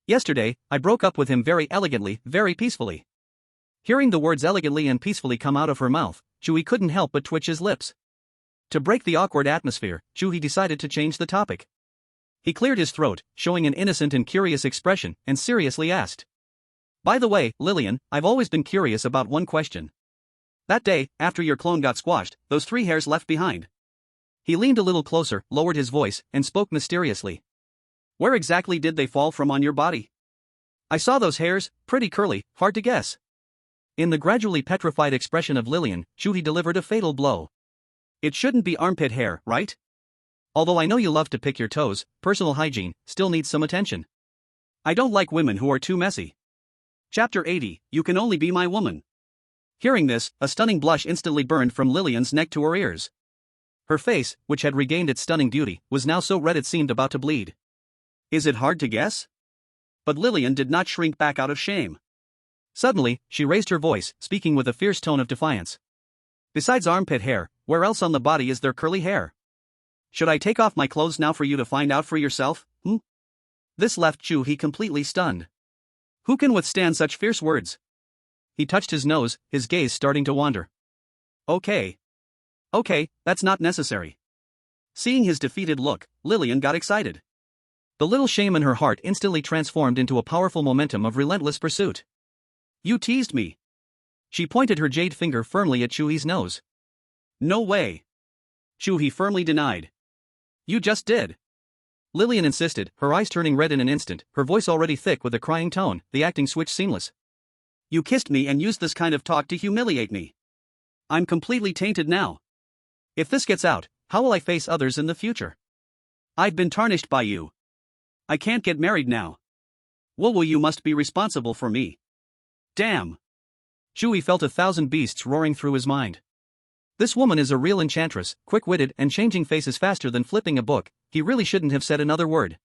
Yesterday, I broke up with him very elegantly, very peacefully. Hearing the words elegantly and peacefully come out of her mouth, Chu He couldn't help but twitch his lips. To break the awkward atmosphere, Chu He decided to change the topic. He cleared his throat, showing an innocent and curious expression, and seriously asked. By the way, Lillian, I've always been curious about one question. That day, after your clone got squashed, those 3 hairs left behind. He leaned a little closer, lowered his voice, and spoke mysteriously. Where exactly did they fall from on your body? I saw those hairs, pretty curly, hard to guess. In the gradually petrified expression of Lillian, Chu He delivered a fatal blow. It shouldn't be armpit hair, right? Although I know you love to pick your toes, personal hygiene still needs some attention. I don't like women who are too messy. Chapter 80, You Can Only Be My Woman. Hearing this, a stunning blush instantly burned from Lillian's neck to her ears. Her face, which had regained its stunning beauty, was now so red it seemed about to bleed. Is it hard to guess? But Lillian did not shrink back out of shame. Suddenly, she raised her voice, speaking with a fierce tone of defiance. Besides armpit hair, where else on the body is there curly hair? Should I take off my clothes now for you to find out for yourself, This left Chu He completely stunned. Who can withstand such fierce words? He touched his nose, his gaze starting to wander. Okay, that's not necessary. Seeing his defeated look, Lillian got excited. The little shame in her heart instantly transformed into a powerful momentum of relentless pursuit. You teased me. She pointed her jade finger firmly at Chu He's nose. No way. Chu He firmly denied. You just did. Lillian insisted, her eyes turning red in an instant, her voice already thick with a crying tone, the acting switch seamless. You kissed me and used this kind of talk to humiliate me. I'm completely tainted now. If this gets out, how will I face others in the future? I've been tarnished by you. I can't get married now. Well, you must be responsible for me. Damn. Chu He felt 1,000 beasts roaring through his mind. This woman is a real enchantress, quick-witted and changing faces faster than flipping a book. He really shouldn't have said another word.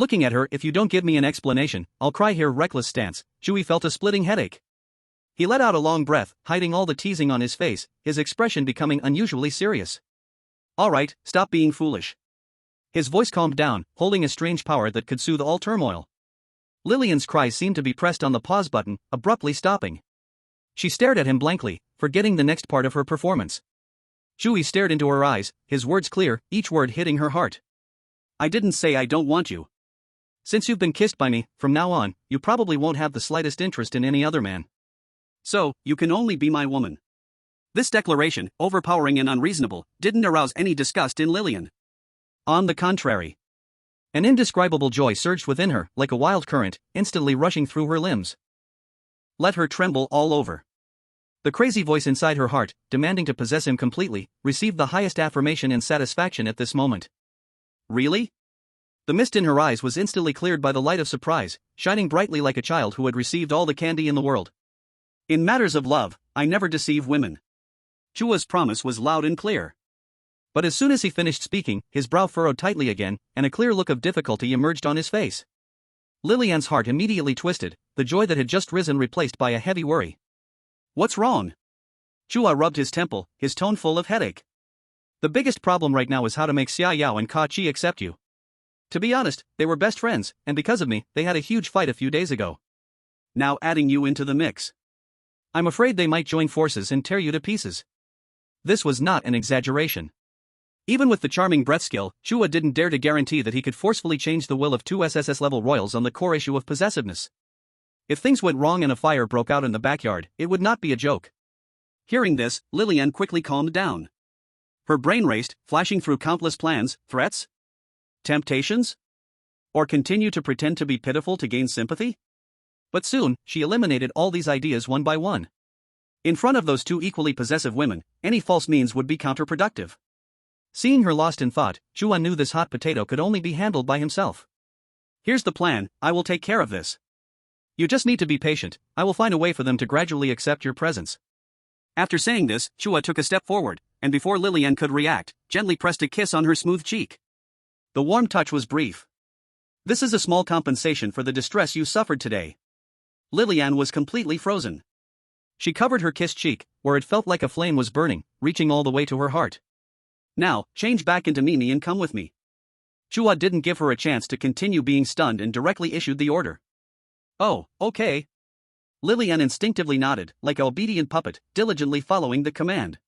Looking at her, if you don't give me an explanation, I'll cry here. Reckless stance. Chu He felt a splitting headache. He let out a long breath, hiding all the teasing on his face, his expression becoming unusually serious. Alright, stop being foolish. His voice calmed down, holding a strange power that could soothe all turmoil. Lillian's cries seemed to be pressed on the pause button, abruptly stopping. She stared at him blankly, forgetting the next part of her performance. Chu He stared into her eyes, his words clear, each word hitting her heart. I didn't say I don't want you. Since you've been kissed by me, from now on, you probably won't have the slightest interest in any other man. So, you can only be my woman. This declaration, overpowering and unreasonable, didn't arouse any disgust in Lillian. On the contrary. An indescribable joy surged within her, like a wild current, instantly rushing through her limbs. Let her tremble all over. The crazy voice inside her heart, demanding to possess him completely, received the highest affirmation and satisfaction at this moment. Really? The mist in her eyes was instantly cleared by the light of surprise, shining brightly like a child who had received all the candy in the world. In matters of love, I never deceive women. Chua's promise was loud and clear. But as soon as he finished speaking, his brow furrowed tightly again, and a clear look of difficulty emerged on his face. Lillian's heart immediately twisted, the joy that had just risen replaced by a heavy worry. What's wrong? Chua rubbed his temple, his tone full of headache. The biggest problem right now is how to make Xia Yao and Ka Chi accept you. To be honest, they were best friends, and because of me, they had a huge fight a few days ago. Now adding you into the mix. I'm afraid they might join forces and tear you to pieces. This was not an exaggeration. Even with the Charming Breath skill, Chua didn't dare to guarantee that he could forcefully change the will of two SSS-level royals on the core issue of possessiveness. If things went wrong and a fire broke out in the backyard, it would not be a joke. Hearing this, Lillian quickly calmed down. Her brain raced, flashing through countless plans, threats? Temptations? Or continue to pretend to be pitiful to gain sympathy? But soon, she eliminated all these ideas one by one. In front of those two equally possessive women, any false means would be counterproductive. Seeing her lost in thought, Chua knew this hot potato could only be handled by himself. Here's the plan, I will take care of this. You just need to be patient, I will find a way for them to gradually accept your presence. After saying this, Chua took a step forward, and before Lillian could react, gently pressed a kiss on her smooth cheek. The warm touch was brief. This is a small compensation for the distress you suffered today. Lillian was completely frozen. She covered her kissed cheek, where it felt like a flame was burning, reaching all the way to her heart. Now, change back into Mimi and come with me. Chua didn't give her a chance to continue being stunned and directly issued the order. Oh, okay. Lillian instinctively nodded, like an obedient puppet, diligently following the command.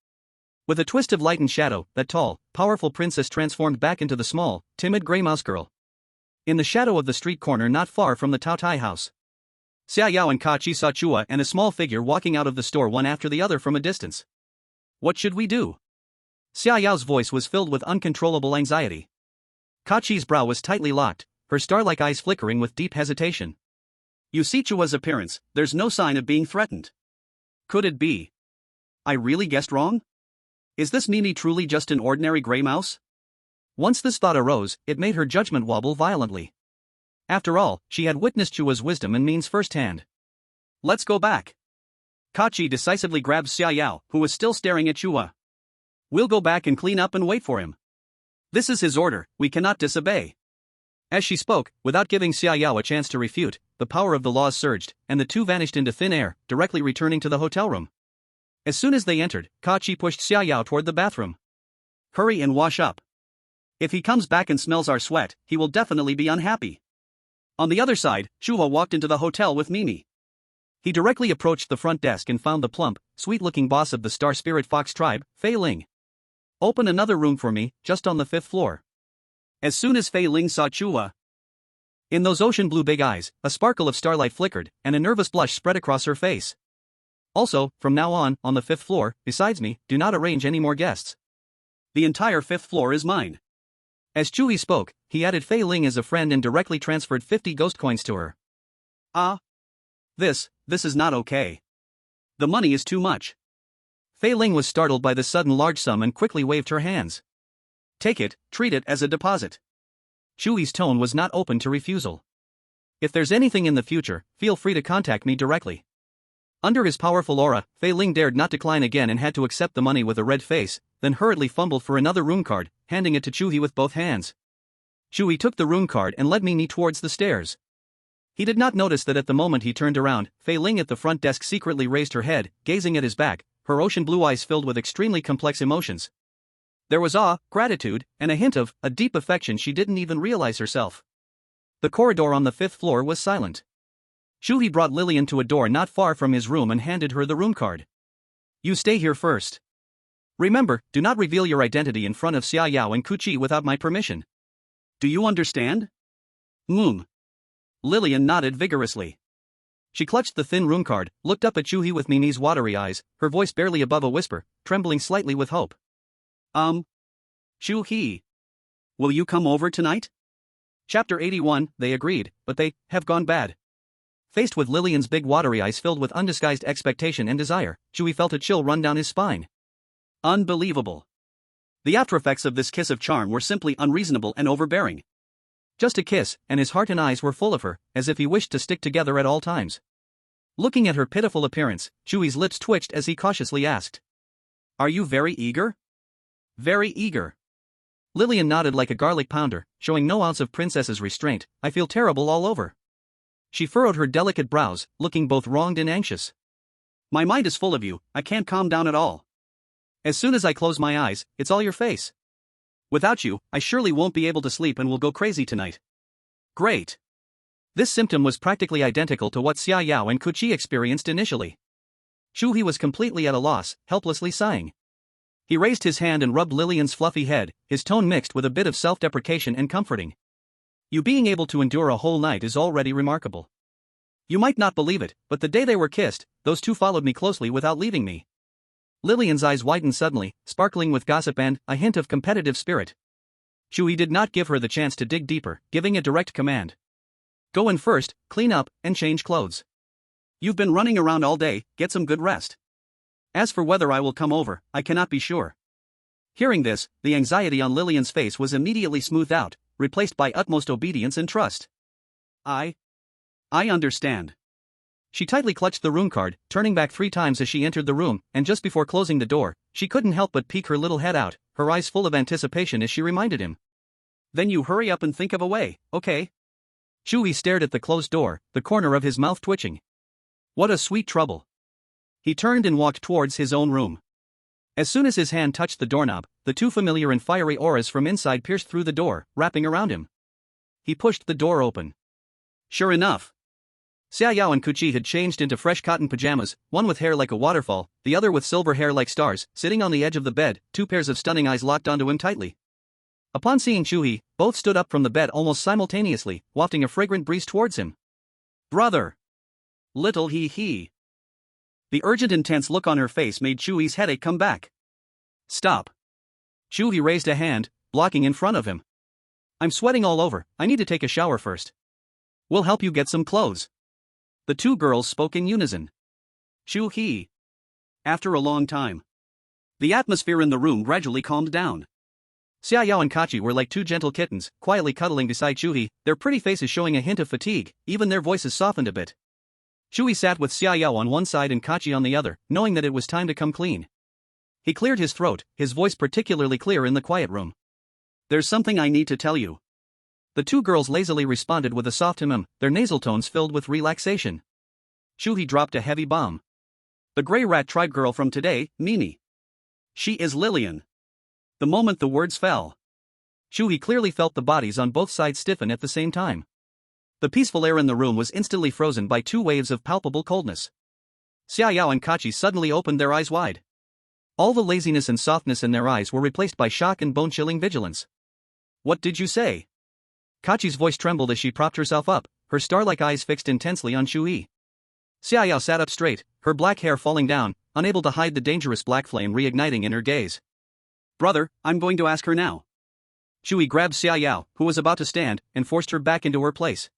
With a twist of light and shadow, that tall, powerful princess transformed back into the small, timid gray mouse girl. In the shadow of the street corner not far from the Tao Tai house, Xia Yao and Ka Chi saw Chua and a small figure walking out of the store one after the other from a distance. What should we do? Xia Yao's voice was filled with uncontrollable anxiety. Ka Chi's brow was tightly locked, her star-like eyes flickering with deep hesitation. You see Chua's appearance, there's no sign of being threatened. Could it be? I really guessed wrong? Is this Mimi truly just an ordinary gray mouse? Once this thought arose, it made her judgment wobble violently. After all, she had witnessed Chua's wisdom and means firsthand. Let's go back. Ka Chi decisively grabbed Xia Yao, who was still staring at Chua. We'll go back and clean up and wait for him. This is his order, we cannot disobey. As she spoke, without giving Xia Yao a chance to refute, the power of the laws surged, and the two vanished into thin air, directly returning to the hotel room. As soon as they entered, Ka Chi pushed Xia Yao toward the bathroom. Hurry and wash up. If he comes back and smells our sweat, he will definitely be unhappy. On the other side, Chua walked into the hotel with Mimi. He directly approached the front desk and found the plump, sweet-looking boss of the Star Spirit Fox tribe, Fei Ling. Open another room for me, just on the 5th floor. As soon as Fei Ling saw Chua, in those ocean blue big eyes, a sparkle of starlight flickered, and a nervous blush spread across her face. Also, from now on the 5th floor, besides me, do not arrange any more guests. The entire 5th floor is mine. As Chu He spoke, he added Fei Ling as a friend and directly transferred 50 ghost coins to her. This is not okay. The money is too much. Fei Ling was startled by the sudden large sum and quickly waved her hands. Take it, treat it as a deposit. Chu He's tone was not open to refusal. If there's anything in the future, feel free to contact me directly. Under his powerful aura, Fei Ling dared not decline again and had to accept the money with a red face, then hurriedly fumbled for another room card, handing it to Chu He with both hands. Chu He took the rune card and led me towards the stairs. He did not notice that at the moment he turned around, Fei Ling at the front desk secretly raised her head, gazing at his back, her ocean blue eyes filled with extremely complex emotions. There was awe, gratitude, and a hint of a deep affection she didn't even realize herself. The corridor on the 5th floor was silent. Chu He brought Lillian to a door not far from his room and handed her the rune card. You stay here first. Remember, do not reveal your identity in front of Xia Yao and Chu He without my permission. Do you understand? Lillian nodded vigorously. She clutched the thin rune card, looked up at Chu He with Mimi's watery eyes, her voice barely above a whisper, trembling slightly with hope. Chu He. Will you come over tonight? Chapter 81, they agreed, but they have gone bad. Faced with Lillian's big watery eyes filled with undisguised expectation and desire, Chu He felt a chill run down his spine. Unbelievable. The aftereffects of this kiss of charm were simply unreasonable and overbearing. Just a kiss, and his heart and eyes were full of her, as if he wished to stick together at all times. Looking at her pitiful appearance, Chu He's lips twitched as he cautiously asked. Are you very eager? Very eager. Lillian nodded like a garlic pounder, showing no ounce of princess's restraint. I feel terrible all over. She furrowed her delicate brows, looking both wronged and anxious. My mind is full of you, I can't calm down at all. As soon as I close my eyes, it's all your face. Without you, I surely won't be able to sleep and will go crazy tonight. Great. This symptom was practically identical to what Xia Yao and Chu He experienced initially. Chu He was completely at a loss, helplessly sighing. He raised his hand and rubbed Lillian's fluffy head, his tone mixed with a bit of self-deprecation and comforting. You being able to endure a whole night is already remarkable. You might not believe it, but the day they were kissed, those two followed me closely without leaving me. Lillian's eyes widened suddenly, sparkling with gossip and a hint of competitive spirit. Chu He did not give her the chance to dig deeper, giving a direct command. Go in first, clean up, and change clothes. You've been running around all day, get some good rest. As for whether I will come over, I cannot be sure. Hearing this, the anxiety on Lillian's face was immediately smoothed out, replaced by utmost obedience and trust. I understand. She tightly clutched the rune card, turning back 3 times as she entered the room, and just before closing the door, she couldn't help but peek her little head out, her eyes full of anticipation as she reminded him. Then you hurry up and think of a way, okay? Chu He stared at the closed door, the corner of his mouth twitching. What a sweet trouble. He turned and walked towards his own room. As soon as his hand touched the doorknob, the two familiar and fiery auras from inside pierced through the door, wrapping around him. He pushed the door open. Sure enough. Xia Yao and Chu He had changed into fresh cotton pajamas, one with hair like a waterfall, the other with silver hair like stars, sitting on the edge of the bed, 2 pairs of stunning eyes locked onto him tightly. Upon seeing Chu He, both stood up from the bed almost simultaneously, wafting a fragrant breeze towards him. Brother! Little He. The urgent intense look on her face made Chu He's headache come back. Stop. Chu He raised a hand, blocking in front of him. I'm sweating all over, I need to take a shower first. We'll help you get some clothes. The two girls spoke in unison. Chu He. After a long time. The atmosphere in the room gradually calmed down. Xia Yao and Kachi were like 2 gentle kittens, quietly cuddling beside Chu He, their pretty faces showing a hint of fatigue, even their voices softened a bit. Chu He sat with Xia Yao on one side and Kachi on the other, knowing that it was time to come clean. He cleared his throat, his voice particularly clear in the quiet room. There's something I need to tell you. The 2 girls lazily responded with a soft their nasal tones filled with relaxation. Chu He dropped a heavy bomb. The Grey Rat tribe girl from today, Mimi. She is Lillian. The moment the words fell, Chu He clearly felt the bodies on both sides stiffen at the same time. The peaceful air in the room was instantly frozen by 2 waves of palpable coldness. Xia Yao and Kachi suddenly opened their eyes wide. All the laziness and softness in their eyes were replaced by shock and bone-chilling vigilance. What did you say? Kachi's voice trembled as she propped herself up, her star-like eyes fixed intensely on Chu He. Xia Yao sat up straight, her black hair falling down, unable to hide the dangerous black flame reigniting in her gaze. Brother, I'm going to ask her now. Chu He grabbed Xia Yao, who was about to stand, and forced her back into her place.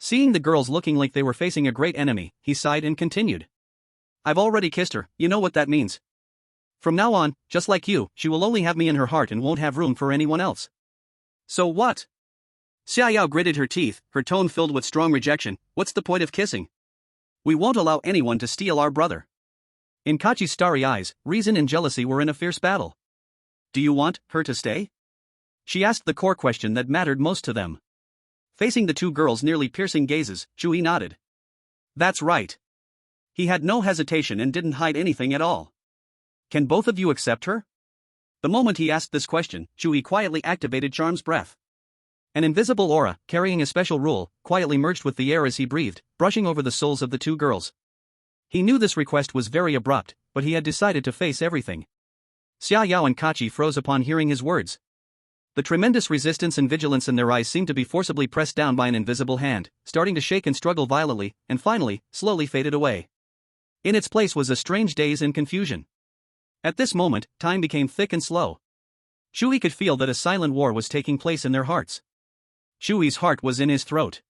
Seeing the girls looking like they were facing a great enemy, he sighed and continued. I've already kissed her, you know what that means. From now on, just like you, she will only have me in her heart and won't have room for anyone else. So what? Xia Yao gritted her teeth, her tone filled with strong rejection. What's the point of kissing? We won't allow anyone to steal our brother. In Kachi's starry eyes, reason and jealousy were in a fierce battle. Do you want her to stay? She asked the core question that mattered most to them. Facing the two girls' nearly piercing gazes, Chu He nodded. That's right. He had no hesitation and didn't hide anything at all. Can both of you accept her? The moment he asked this question, Chu He quietly activated Charm's breath. An invisible aura, carrying a special rule, quietly merged with the air as he breathed, brushing over the souls of the two girls. He knew this request was very abrupt, but he had decided to face everything. Xia Yao and Kachi froze upon hearing his words. The tremendous resistance and vigilance in their eyes seemed to be forcibly pressed down by an invisible hand, starting to shake and struggle violently, and finally, slowly faded away. In its place was a strange daze and confusion. At this moment, time became thick and slow. Chu He could feel that a silent war was taking place in their hearts. Chu He's heart was in his throat.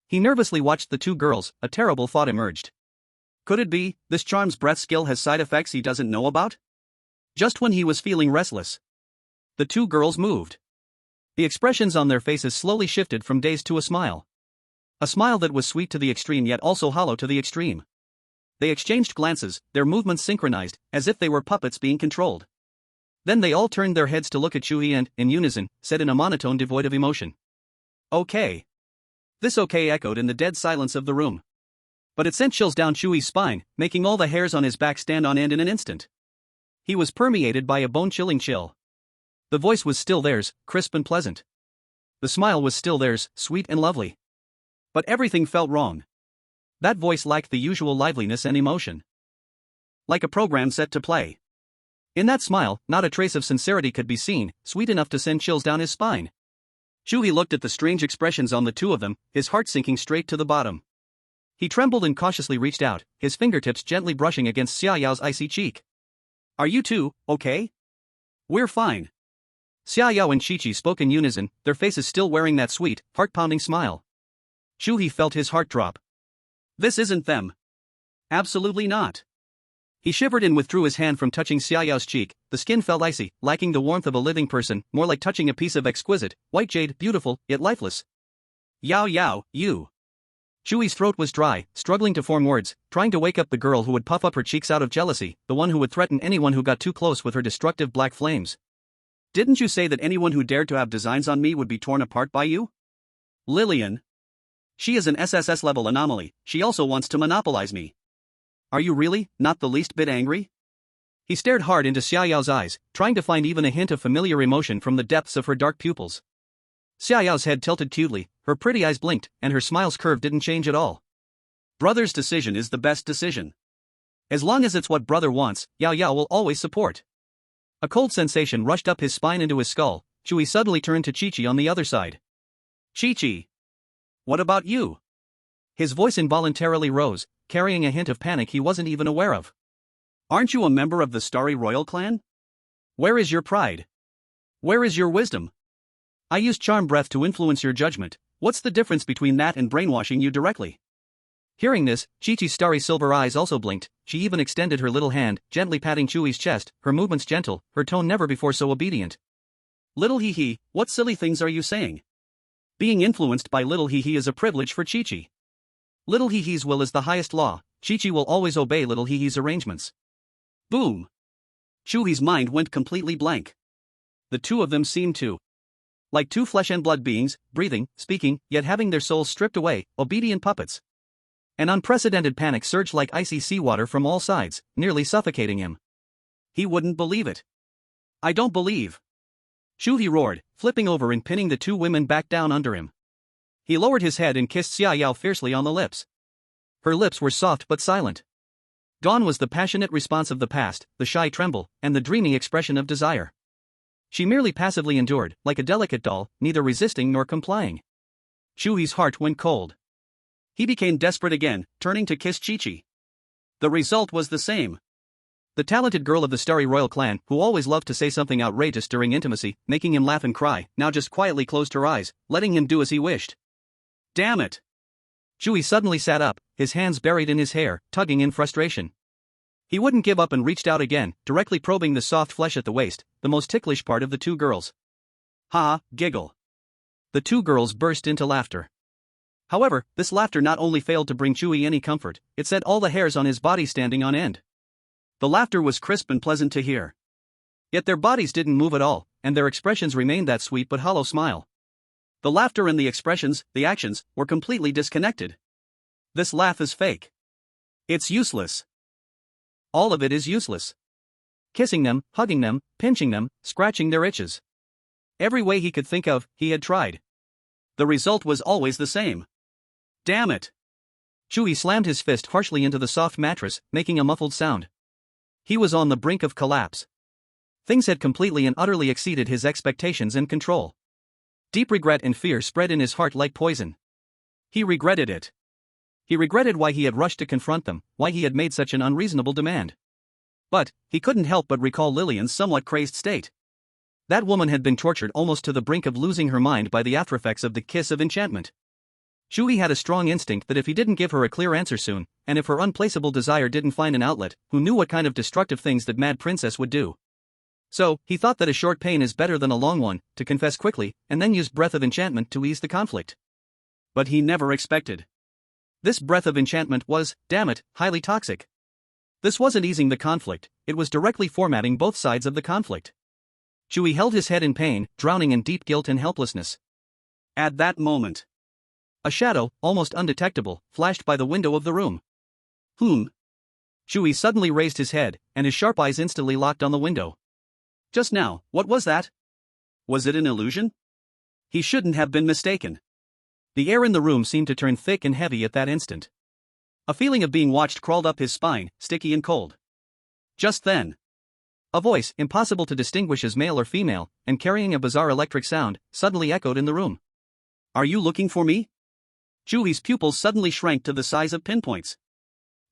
He nervously watched the two girls. A terrible thought emerged. Could it be, this Charm's breath skill has side effects he doesn't know about? Just when he was feeling restless, the two girls moved. The expressions on their faces slowly shifted from daze to a smile. A smile that was sweet to the extreme yet also hollow to the extreme. They exchanged glances, their movements synchronized, as if they were puppets being controlled. Then they all turned their heads to look at Chu He and, in unison, said in a monotone devoid of emotion. Okay. This okay echoed in the dead silence of the room. But it sent chills down Chu He's spine, making all the hairs on his back stand on end in an instant. He was permeated by a bone-chilling chill. The voice was still theirs, crisp and pleasant. The smile was still theirs, sweet and lovely. But everything felt wrong. That voice lacked the usual liveliness and emotion. Like a program set to play. In that smile, not a trace of sincerity could be seen, sweet enough to send chills down his spine. Chu He looked at the strange expressions on the two of them, his heart sinking straight to the bottom. He trembled and cautiously reached out, his fingertips gently brushing against Xia Yao's icy cheek. Are you two okay? We're fine. Xia Yao and Chi-Chi spoke in unison, their faces still wearing that sweet, heart-pounding smile. Chu He felt his heart drop. This isn't them. Absolutely not. He shivered and withdrew his hand from touching Xia Yao's cheek. The skin felt icy, lacking the warmth of a living person, more like touching a piece of exquisite, white jade, beautiful, yet lifeless. Yao Yao, you. Chu He's throat was dry, struggling to form words, trying to wake up the girl who would puff up her cheeks out of jealousy, the one who would threaten anyone who got too close with her destructive black flames. Didn't you say that anyone who dared to have designs on me would be torn apart by you? Lillian. She is an SSS-level anomaly, she also wants to monopolize me. Are you really, not the least bit angry? He stared hard into Xia Yao's eyes, trying to find even a hint of familiar emotion from the depths of her dark pupils. Xia Yao's head tilted cutely, her pretty eyes blinked, and her smile's curve didn't change at all. Brother's decision is the best decision. As long as it's what brother wants, Yao Yao will always support. A cold sensation rushed up his spine into his skull. Chu He suddenly turned to Chi-Chi on the other side. Chi-Chi. What about you? His voice involuntarily rose, carrying a hint of panic he wasn't even aware of. Aren't you a member of the Starry Royal clan? Where is your pride? Where is your wisdom? I used charm breath to influence your judgment. What's the difference between that and brainwashing you directly? Hearing this, Chi-Chi's starry silver eyes also blinked. She even extended her little hand, gently patting Chu He's chest, her movements gentle, her tone never before so obedient. Little He He, what silly things are you saying? Being influenced by Little He He is a privilege for Chi-Chi. Little He He's will is the highest law. Chi-Chi will always obey Little He He's arrangements. Boom! Chu He's mind went completely blank. The two of them seemed to, like two flesh and blood beings, breathing, speaking, yet having their souls stripped away, obedient puppets. An unprecedented panic surged like icy seawater from all sides, nearly suffocating him. He wouldn't believe it. I don't believe. Chu He roared, flipping over and pinning the two women back down under him. He lowered his head and kissed Xia Yao fiercely on the lips. Her lips were soft but silent. Gone was the passionate response of the past, the shy tremble, and the dreamy expression of desire. She merely passively endured, like a delicate doll, neither resisting nor complying. Chu He's heart went cold. He became desperate again, turning to kiss Chi-Chi. The result was the same. The talented girl of the Starry Royal clan, who always loved to say something outrageous during intimacy, making him laugh and cry, now just quietly closed her eyes, letting him do as he wished. Damn it! Chu He suddenly sat up, his hands buried in his hair, tugging in frustration. He wouldn't give up and reached out again, directly probing the soft flesh at the waist, the most ticklish part of the two girls. Ha, giggle. The two girls burst into laughter. However, this laughter not only failed to bring Chu He any comfort, it set all the hairs on his body standing on end. The laughter was crisp and pleasant to hear. Yet their bodies didn't move at all, and their expressions remained that sweet but hollow smile. The laughter and the expressions, the actions, were completely disconnected. This laugh is fake. It's useless. All of it is useless. Kissing them, hugging them, pinching them, scratching their itches. Every way he could think of, he had tried. The result was always the same. Damn it! Chu He slammed his fist harshly into the soft mattress, making a muffled sound. He was on the brink of collapse. Things had completely and utterly exceeded his expectations and control. Deep regret and fear spread in his heart like poison. He regretted it. He regretted why he had rushed to confront them, why he had made such an unreasonable demand. But he couldn't help but recall Lillian's somewhat crazed state. That woman had been tortured almost to the brink of losing her mind by the aftereffects of the kiss of enchantment. Chu He had a strong instinct that if he didn't give her a clear answer soon, and if her unplaceable desire didn't find an outlet, who knew what kind of destructive things that mad princess would do. So, he thought that a short pain is better than a long one, to confess quickly, and then use breath of enchantment to ease the conflict. But he never expected. This breath of enchantment was, damn it, highly toxic. This wasn't easing the conflict, it was directly formatting both sides of the conflict. Chu He held his head in pain, drowning in deep guilt and helplessness. At that moment, a shadow, almost undetectable, flashed by the window of the room. Chu He suddenly raised his head, and his sharp eyes instantly locked on the window. Just now, what was that? Was it an illusion? He shouldn't have been mistaken. The air in the room seemed to turn thick and heavy at that instant. A feeling of being watched crawled up his spine, sticky and cold. Just then, a voice, impossible to distinguish as male or female, and carrying a bizarre electric sound, suddenly echoed in the room. Are you looking for me? Chu He's pupils suddenly shrank to the size of pinpoints.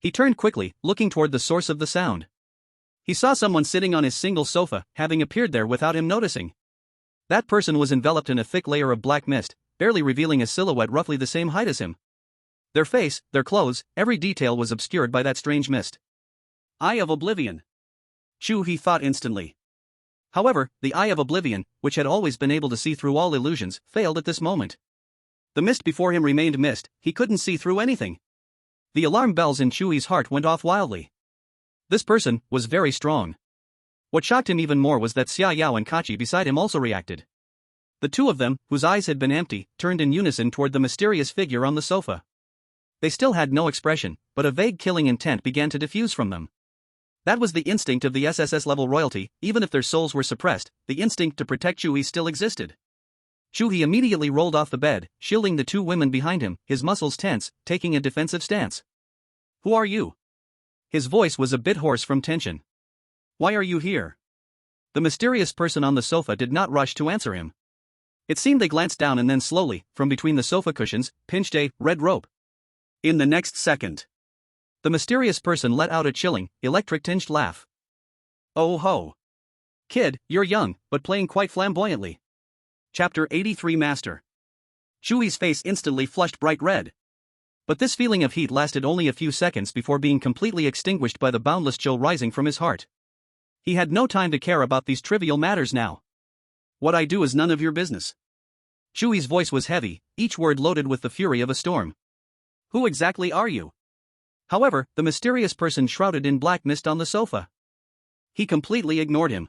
He turned quickly, looking toward the source of the sound. He saw someone sitting on his single sofa, having appeared there without him noticing. That person was enveloped in a thick layer of black mist, barely revealing a silhouette roughly the same height as him. Their face, their clothes, every detail was obscured by that strange mist. Eye of Oblivion. Chu He thought instantly. However, the Eye of Oblivion, which had always been able to see through all illusions, failed at this moment. The mist before him remained mist, he couldn't see through anything. The alarm bells in Chu He's heart went off wildly. This person was very strong. What shocked him even more was that Xia Yao and Kachi beside him also reacted. The two of them, whose eyes had been empty, turned in unison toward the mysterious figure on the sofa. They still had no expression, but a vague killing intent began to diffuse from them. That was the instinct of the SSS-level royalty, even if their souls were suppressed, the instinct to protect Chu He still existed. Chu He immediately rolled off the bed, shielding the two women behind him, his muscles tense, taking a defensive stance. Who are you? His voice was a bit hoarse from tension. Why are you here? The mysterious person on the sofa did not rush to answer him. It seemed they glanced down and then slowly, from between the sofa cushions, pinched a red rope. In the next second, the mysterious person let out a chilling, electric-tinged laugh. Oh ho! Kid, you're young, but playing quite flamboyantly. Chapter 83 Master. Chu He's face instantly flushed bright red. But this feeling of heat lasted only a few seconds before being completely extinguished by the boundless chill rising from his heart. He had no time to care about these trivial matters now. What I do is none of your business. Chu He's voice was heavy, each word loaded with the fury of a storm. Who exactly are you? However, the mysterious person shrouded in black mist on the sofa. He completely ignored him.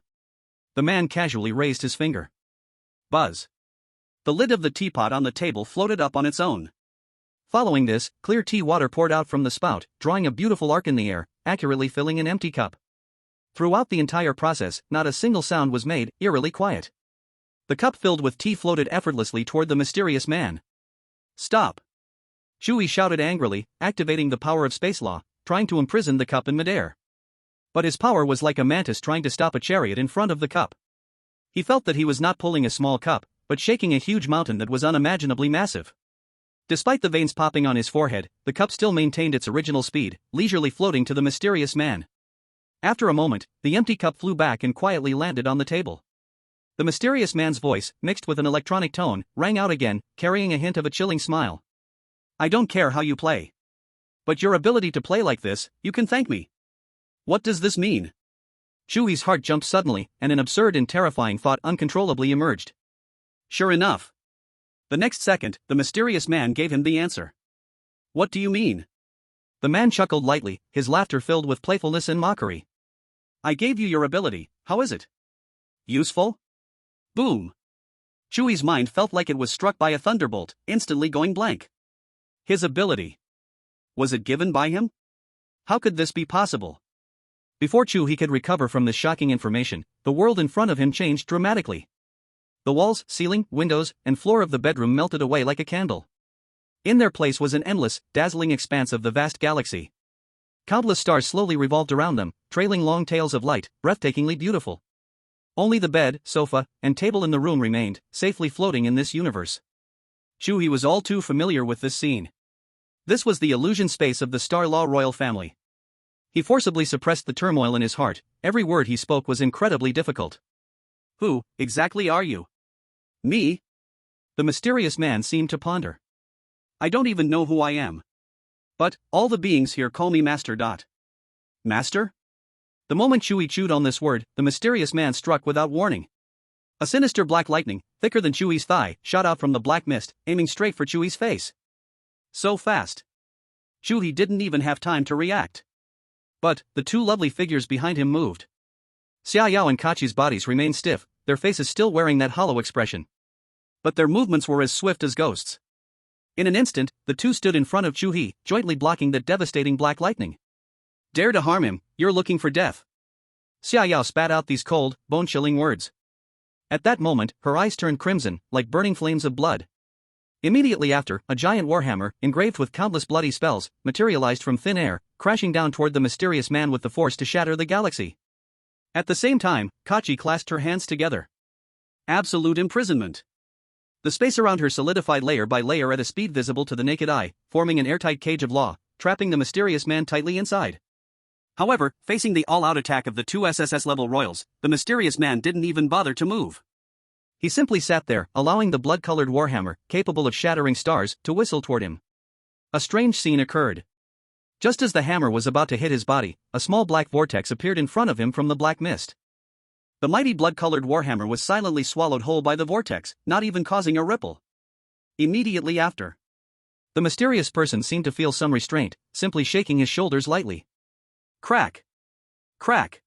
The man casually raised his finger. Buzz. The lid of the teapot on the table floated up on its own. Following this, clear tea water poured out from the spout, drawing a beautiful arc in the air, accurately filling an empty cup. Throughout the entire process, not a single sound was made, eerily quiet. The cup filled with tea floated effortlessly toward the mysterious man. Stop! Chu He shouted angrily, activating the power of space law, trying to imprison the cup in midair. But his power was like a mantis trying to stop a chariot in front of the cup. He felt that he was not pulling a small cup, but shaking a huge mountain that was unimaginably massive. Despite the veins popping on his forehead, the cup still maintained its original speed, leisurely floating to the mysterious man. After a moment, the empty cup flew back and quietly landed on the table. The mysterious man's voice, mixed with an electronic tone, rang out again, carrying a hint of a chilling smile. I don't care how you play. But your ability to play like this, you can thank me. What does this mean? Chu He's heart jumped suddenly, and an absurd and terrifying thought uncontrollably emerged. Sure enough. The next second, the mysterious man gave him the answer. What do you mean? The man chuckled lightly, his laughter filled with playfulness and mockery. I gave you your ability, how is it? Useful? Boom. Chu He's mind felt like it was struck by a thunderbolt, instantly going blank. His ability. Was it given by him? How could this be possible? Before Chu He could recover from this shocking information, the world in front of him changed dramatically. The walls, ceiling, windows, and floor of the bedroom melted away like a candle. In their place was an endless, dazzling expanse of the vast galaxy. Countless stars slowly revolved around them, trailing long tails of light, breathtakingly beautiful. Only the bed, sofa, and table in the room remained, safely floating in this universe. Chu He was all too familiar with this scene. This was the illusion space of the Star Law royal family. He forcibly suppressed the turmoil in his heart. Every word he spoke was incredibly difficult. Who, exactly are you? Me? The mysterious man seemed to ponder. I don't even know who I am. But, all the beings here call me Master. Master? The moment Chu He chewed on this word, the mysterious man struck without warning. A sinister black lightning, thicker than Chu He's thigh, shot out from the black mist, aiming straight for Chu He's face. So fast. Chu He didn't even have time to react. But, the two lovely figures behind him moved. Xia Yao and Kachi's bodies remained stiff, their faces still wearing that hollow expression. But their movements were as swift as ghosts. In an instant, the two stood in front of Chu He, jointly blocking that devastating black lightning. Dare to harm him, you're looking for death. Xia Yao spat out these cold, bone-chilling words. At that moment, her eyes turned crimson, like burning flames of blood. Immediately after, a giant warhammer, engraved with countless bloody spells, materialized from thin air, crashing down toward the mysterious man with the force to shatter the galaxy. At the same time, Kachi clasped her hands together. Absolute imprisonment. The space around her solidified layer by layer at a speed visible to the naked eye, forming an airtight cage of law, trapping the mysterious man tightly inside. However, facing the all-out attack of the two SSS-level royals, the mysterious man didn't even bother to move. He simply sat there, allowing the blood-colored warhammer, capable of shattering stars, to whistle toward him. A strange scene occurred. Just as the hammer was about to hit his body, a small black vortex appeared in front of him from the black mist. The mighty blood-colored warhammer was silently swallowed whole by the vortex, not even causing a ripple. Immediately after, the mysterious person seemed to feel some restraint, simply shaking his shoulders lightly. Crack! Crack!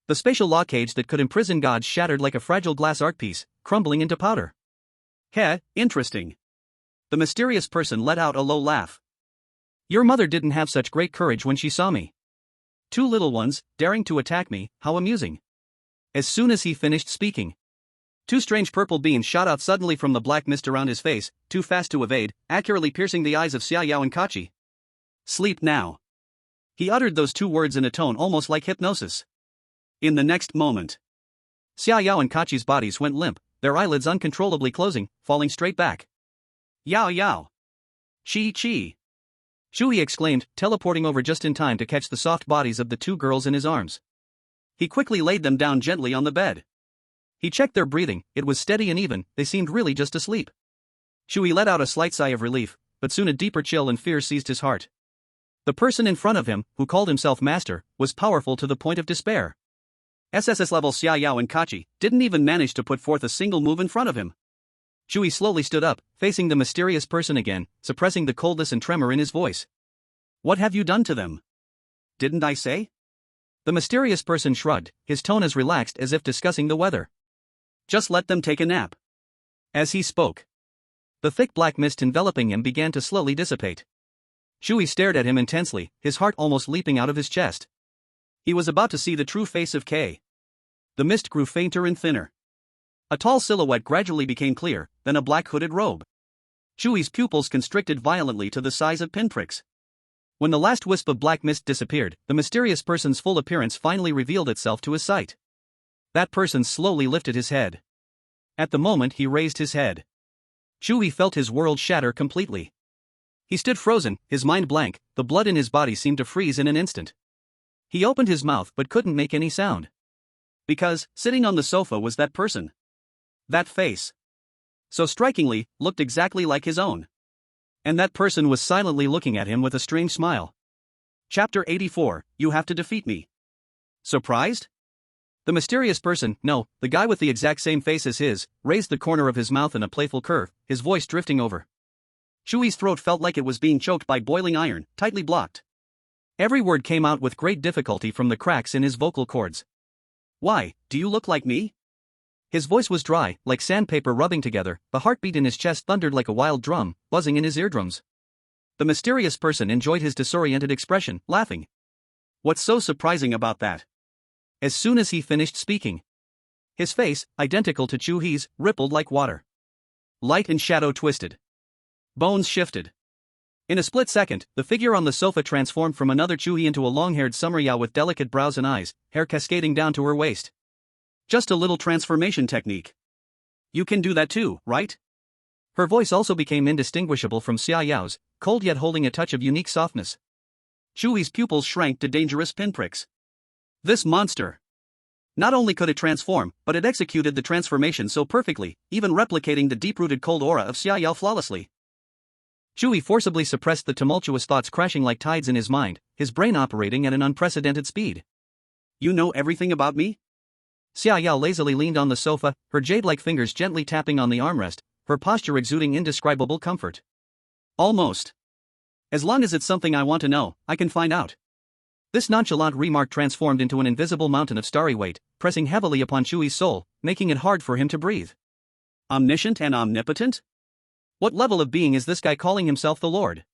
The spatial law cage that could imprison gods shattered like a fragile glass art piece, crumbling into powder. Heh, interesting. The mysterious person let out a low laugh. Your mother didn't have such great courage when she saw me. Two little ones, daring to attack me, how amusing. As soon as he finished speaking, two strange purple beams shot out suddenly from the black mist around his face, too fast to evade, accurately piercing the eyes of Xia Yao and Kachi. Sleep now. He uttered those two words in a tone almost like hypnosis. In the next moment, Xia Yao and Kachi's bodies went limp, their eyelids uncontrollably closing, falling straight back. Yao Yao! Chi Chi! Chu He exclaimed, teleporting over just in time to catch the soft bodies of the two girls in his arms. He quickly laid them down gently on the bed. He checked their breathing, it was steady and even, they seemed really just asleep. Chu He let out a slight sigh of relief, but soon a deeper chill and fear seized his heart. The person in front of him, who called himself Master, was powerful to the point of despair. SSS-level Xia Yao and Kachi didn't even manage to put forth a single move in front of him. Chu He slowly stood up, facing the mysterious person again, suppressing the coldness and tremor in his voice. What have you done to them? Didn't I say? The mysterious person shrugged, his tone as relaxed as if discussing the weather. Just let them take a nap. As he spoke, the thick black mist enveloping him began to slowly dissipate. Chu He stared at him intensely, his heart almost leaping out of his chest. He was about to see the true face of K. The mist grew fainter and thinner. A tall silhouette gradually became clear, then a black hooded robe. Chu He's pupils constricted violently to the size of pinpricks. When the last wisp of black mist disappeared, the mysterious person's full appearance finally revealed itself to his sight. That person slowly lifted his head. At the moment he raised his head, Chu He felt his world shatter completely. He stood frozen, his mind blank, the blood in his body seemed to freeze in an instant. He opened his mouth but couldn't make any sound. Because, sitting on the sofa was that person. That face. So strikingly, looked exactly like his own. And that person was silently looking at him with a strange smile. Chapter 84, You Have to Defeat Me. Surprised? The mysterious person, no, the guy with the exact same face as his, raised the corner of his mouth in a playful curve, his voice drifting over. Chu He's throat felt like it was being choked by boiling iron, tightly blocked. Every word came out with great difficulty from the cracks in his vocal cords. Why, do you look like me? His voice was dry, like sandpaper rubbing together, the heartbeat in his chest thundered like a wild drum, buzzing in his eardrums. The mysterious person enjoyed his disoriented expression, laughing. What's so surprising about that? As soon as he finished speaking, his face, identical to Chu He's, rippled like water. Light and shadow twisted. Bones shifted. In a split second, the figure on the sofa transformed from another Chu He into a long-haired summer Yao with delicate brows and eyes, hair cascading down to her waist. Just a little transformation technique. You can do that too, right? Her voice also became indistinguishable from Xia Yao's, cold yet holding a touch of unique softness. Chu He's pupils shrank to dangerous pinpricks. This monster. Not only could it transform, but it executed the transformation so perfectly, even replicating the deep-rooted cold aura of Xia Yao flawlessly. Chu He forcibly suppressed the tumultuous thoughts crashing like tides in his mind, his brain operating at an unprecedented speed. You know everything about me? Xia Yao lazily leaned on the sofa, her jade-like fingers gently tapping on the armrest, her posture exuding indescribable comfort. Almost. As long as it's something I want to know, I can find out. This nonchalant remark transformed into an invisible mountain of starry weight, pressing heavily upon Chu He's soul, making it hard for him to breathe. Omniscient and omnipotent? What level of being is this guy calling himself the Lord?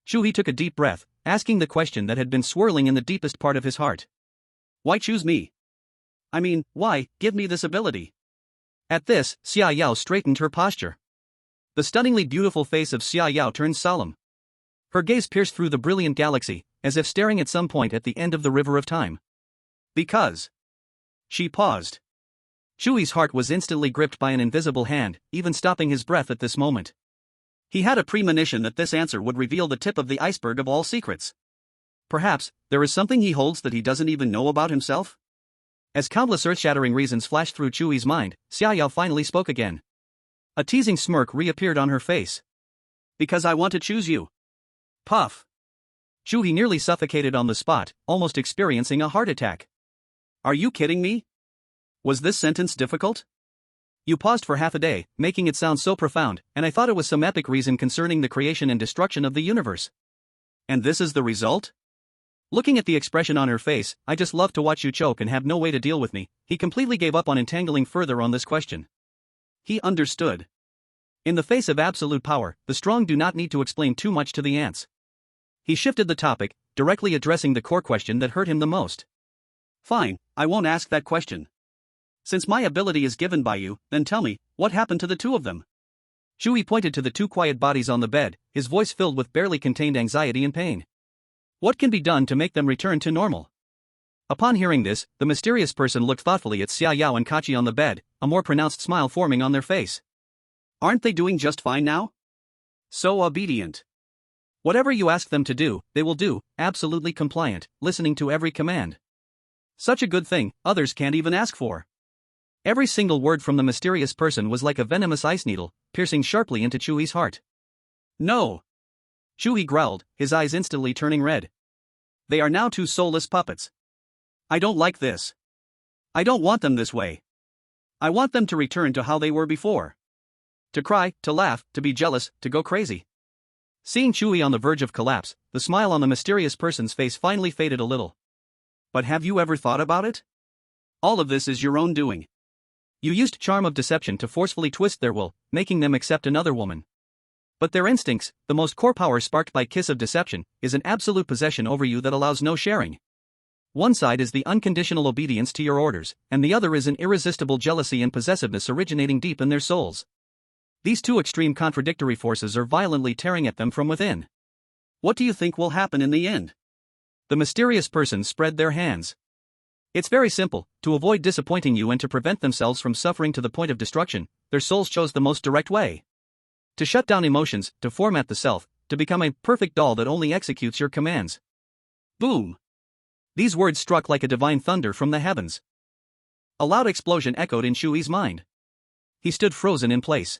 Chu He took a deep breath, asking the question that had been swirling in the deepest part of his heart. Why choose me? I mean, why give me this ability? At this, Xia Yao straightened her posture. The stunningly beautiful face of Xia Yao turned solemn. Her gaze pierced through the brilliant galaxy, as if staring at some point at the end of the river of time. Because. She paused. Chu He's heart was instantly gripped by an invisible hand, even stopping his breath at this moment. He had a premonition that this answer would reveal the tip of the iceberg of all secrets. Perhaps, there is something he holds that he doesn't even know about himself? As countless earth-shattering reasons flashed through Chu He's mind, Xia Yao finally spoke again. A teasing smirk reappeared on her face. Because I want to choose you. Puff. Chu He nearly suffocated on the spot, almost experiencing a heart attack. Are you kidding me? Was this sentence difficult? You paused for half a day, making it sound so profound, and I thought it was some epic reason concerning the creation and destruction of the universe. And this is the result? Looking at the expression on her face, I just love to watch you choke and have no way to deal with me. He completely gave up on entangling further on this question. He understood. In the face of absolute power, the strong do not need to explain too much to the ants. He shifted the topic, directly addressing the core question that hurt him the most. Fine, I won't ask that question. Since my ability is given by you, then tell me, what happened to the two of them? Chu He pointed to the two quiet bodies on the bed, his voice filled with barely contained anxiety and pain. What can be done to make them return to normal? Upon hearing this, the mysterious person looked thoughtfully at Xia Yao and Kachi on the bed, a more pronounced smile forming on their face. Aren't they doing just fine now? So obedient. Whatever you ask them to do, they will do, absolutely compliant, listening to every command. Such a good thing, others can't even ask for. Every single word from the mysterious person was like a venomous ice needle, piercing sharply into Chu He's heart. No. Chu He growled, his eyes instantly turning red. They are now two soulless puppets. I don't like this. I don't want them this way. I want them to return to how they were before. To cry, to laugh, to be jealous, to go crazy. Seeing Chu He on the verge of collapse, the smile on the mysterious person's face finally faded a little. But have you ever thought about it? All of this is your own doing. You used charm of deception to forcefully twist their will, making them accept another woman. But their instincts, the most core power sparked by kiss of deception, is an absolute possession over you that allows no sharing. One side is the unconditional obedience to your orders, and the other is an irresistible jealousy and possessiveness originating deep in their souls. These two extreme contradictory forces are violently tearing at them from within. What do you think will happen in the end? The mysterious person spread their hands. It's very simple. To avoid disappointing you and to prevent themselves from suffering to the point of destruction, their souls chose the most direct way. To shut down emotions, to format the self, to become a perfect doll that only executes your commands. Boom! These words struck like a divine thunder from the heavens. A loud explosion echoed in Chu He's mind. He stood frozen in place.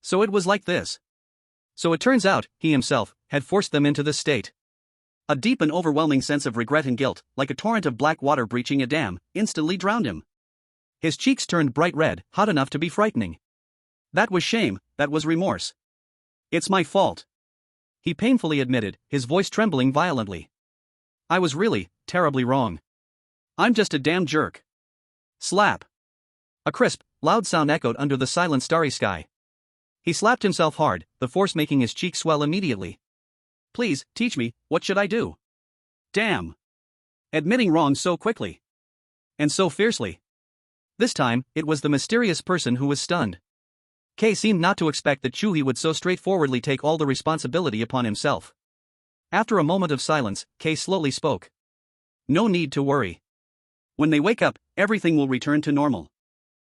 So it was like this. So it turns out, he himself, had forced them into this state. A deep and overwhelming sense of regret and guilt, like a torrent of black water breaching a dam, instantly drowned him. His cheeks turned bright red, hot enough to be frightening. That was shame, that was remorse. It's my fault. He painfully admitted, his voice trembling violently. I was really, terribly wrong. I'm just a damn jerk. Slap. A crisp, loud sound echoed under the silent starry sky. He slapped himself hard, the force making his cheeks swell immediately. Please, teach me, what should I do? Damn. Admitting wrong so quickly. And so fiercely. This time, it was the mysterious person who was stunned. Kay seemed not to expect that Chu He would so straightforwardly take all the responsibility upon himself. After a moment of silence, Kay slowly spoke. No need to worry. When they wake up, everything will return to normal.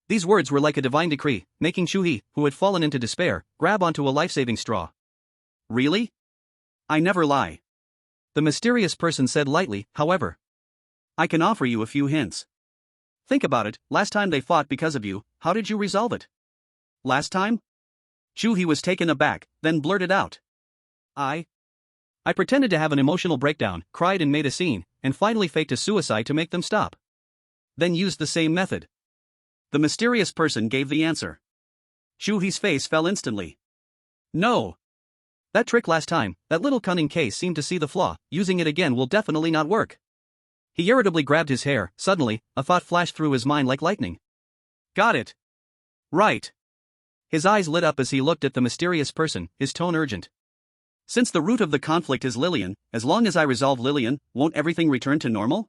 These words were like a divine decree, making Chu He, who had fallen into despair, grab onto a life-saving straw. Really? I never lie. The mysterious person said lightly, however. I can offer you a few hints. Think about it, last time they fought because of you, how did you resolve it? Last time? Chu He was taken aback, then blurted out. I pretended to have an emotional breakdown, cried and made a scene, and finally faked a suicide to make them stop. Then used the same method. The mysterious person gave the answer. Chu He's face fell instantly. No. That trick last time, that little cunning case seemed to see the flaw, using it again will definitely not work. He irritably grabbed his hair, suddenly, a thought flashed through his mind like lightning. Got it. Right. His eyes lit up as he looked at the mysterious person, his tone urgent. Since the root of the conflict is Lillian, as long as I resolve Lillian, won't everything return to normal?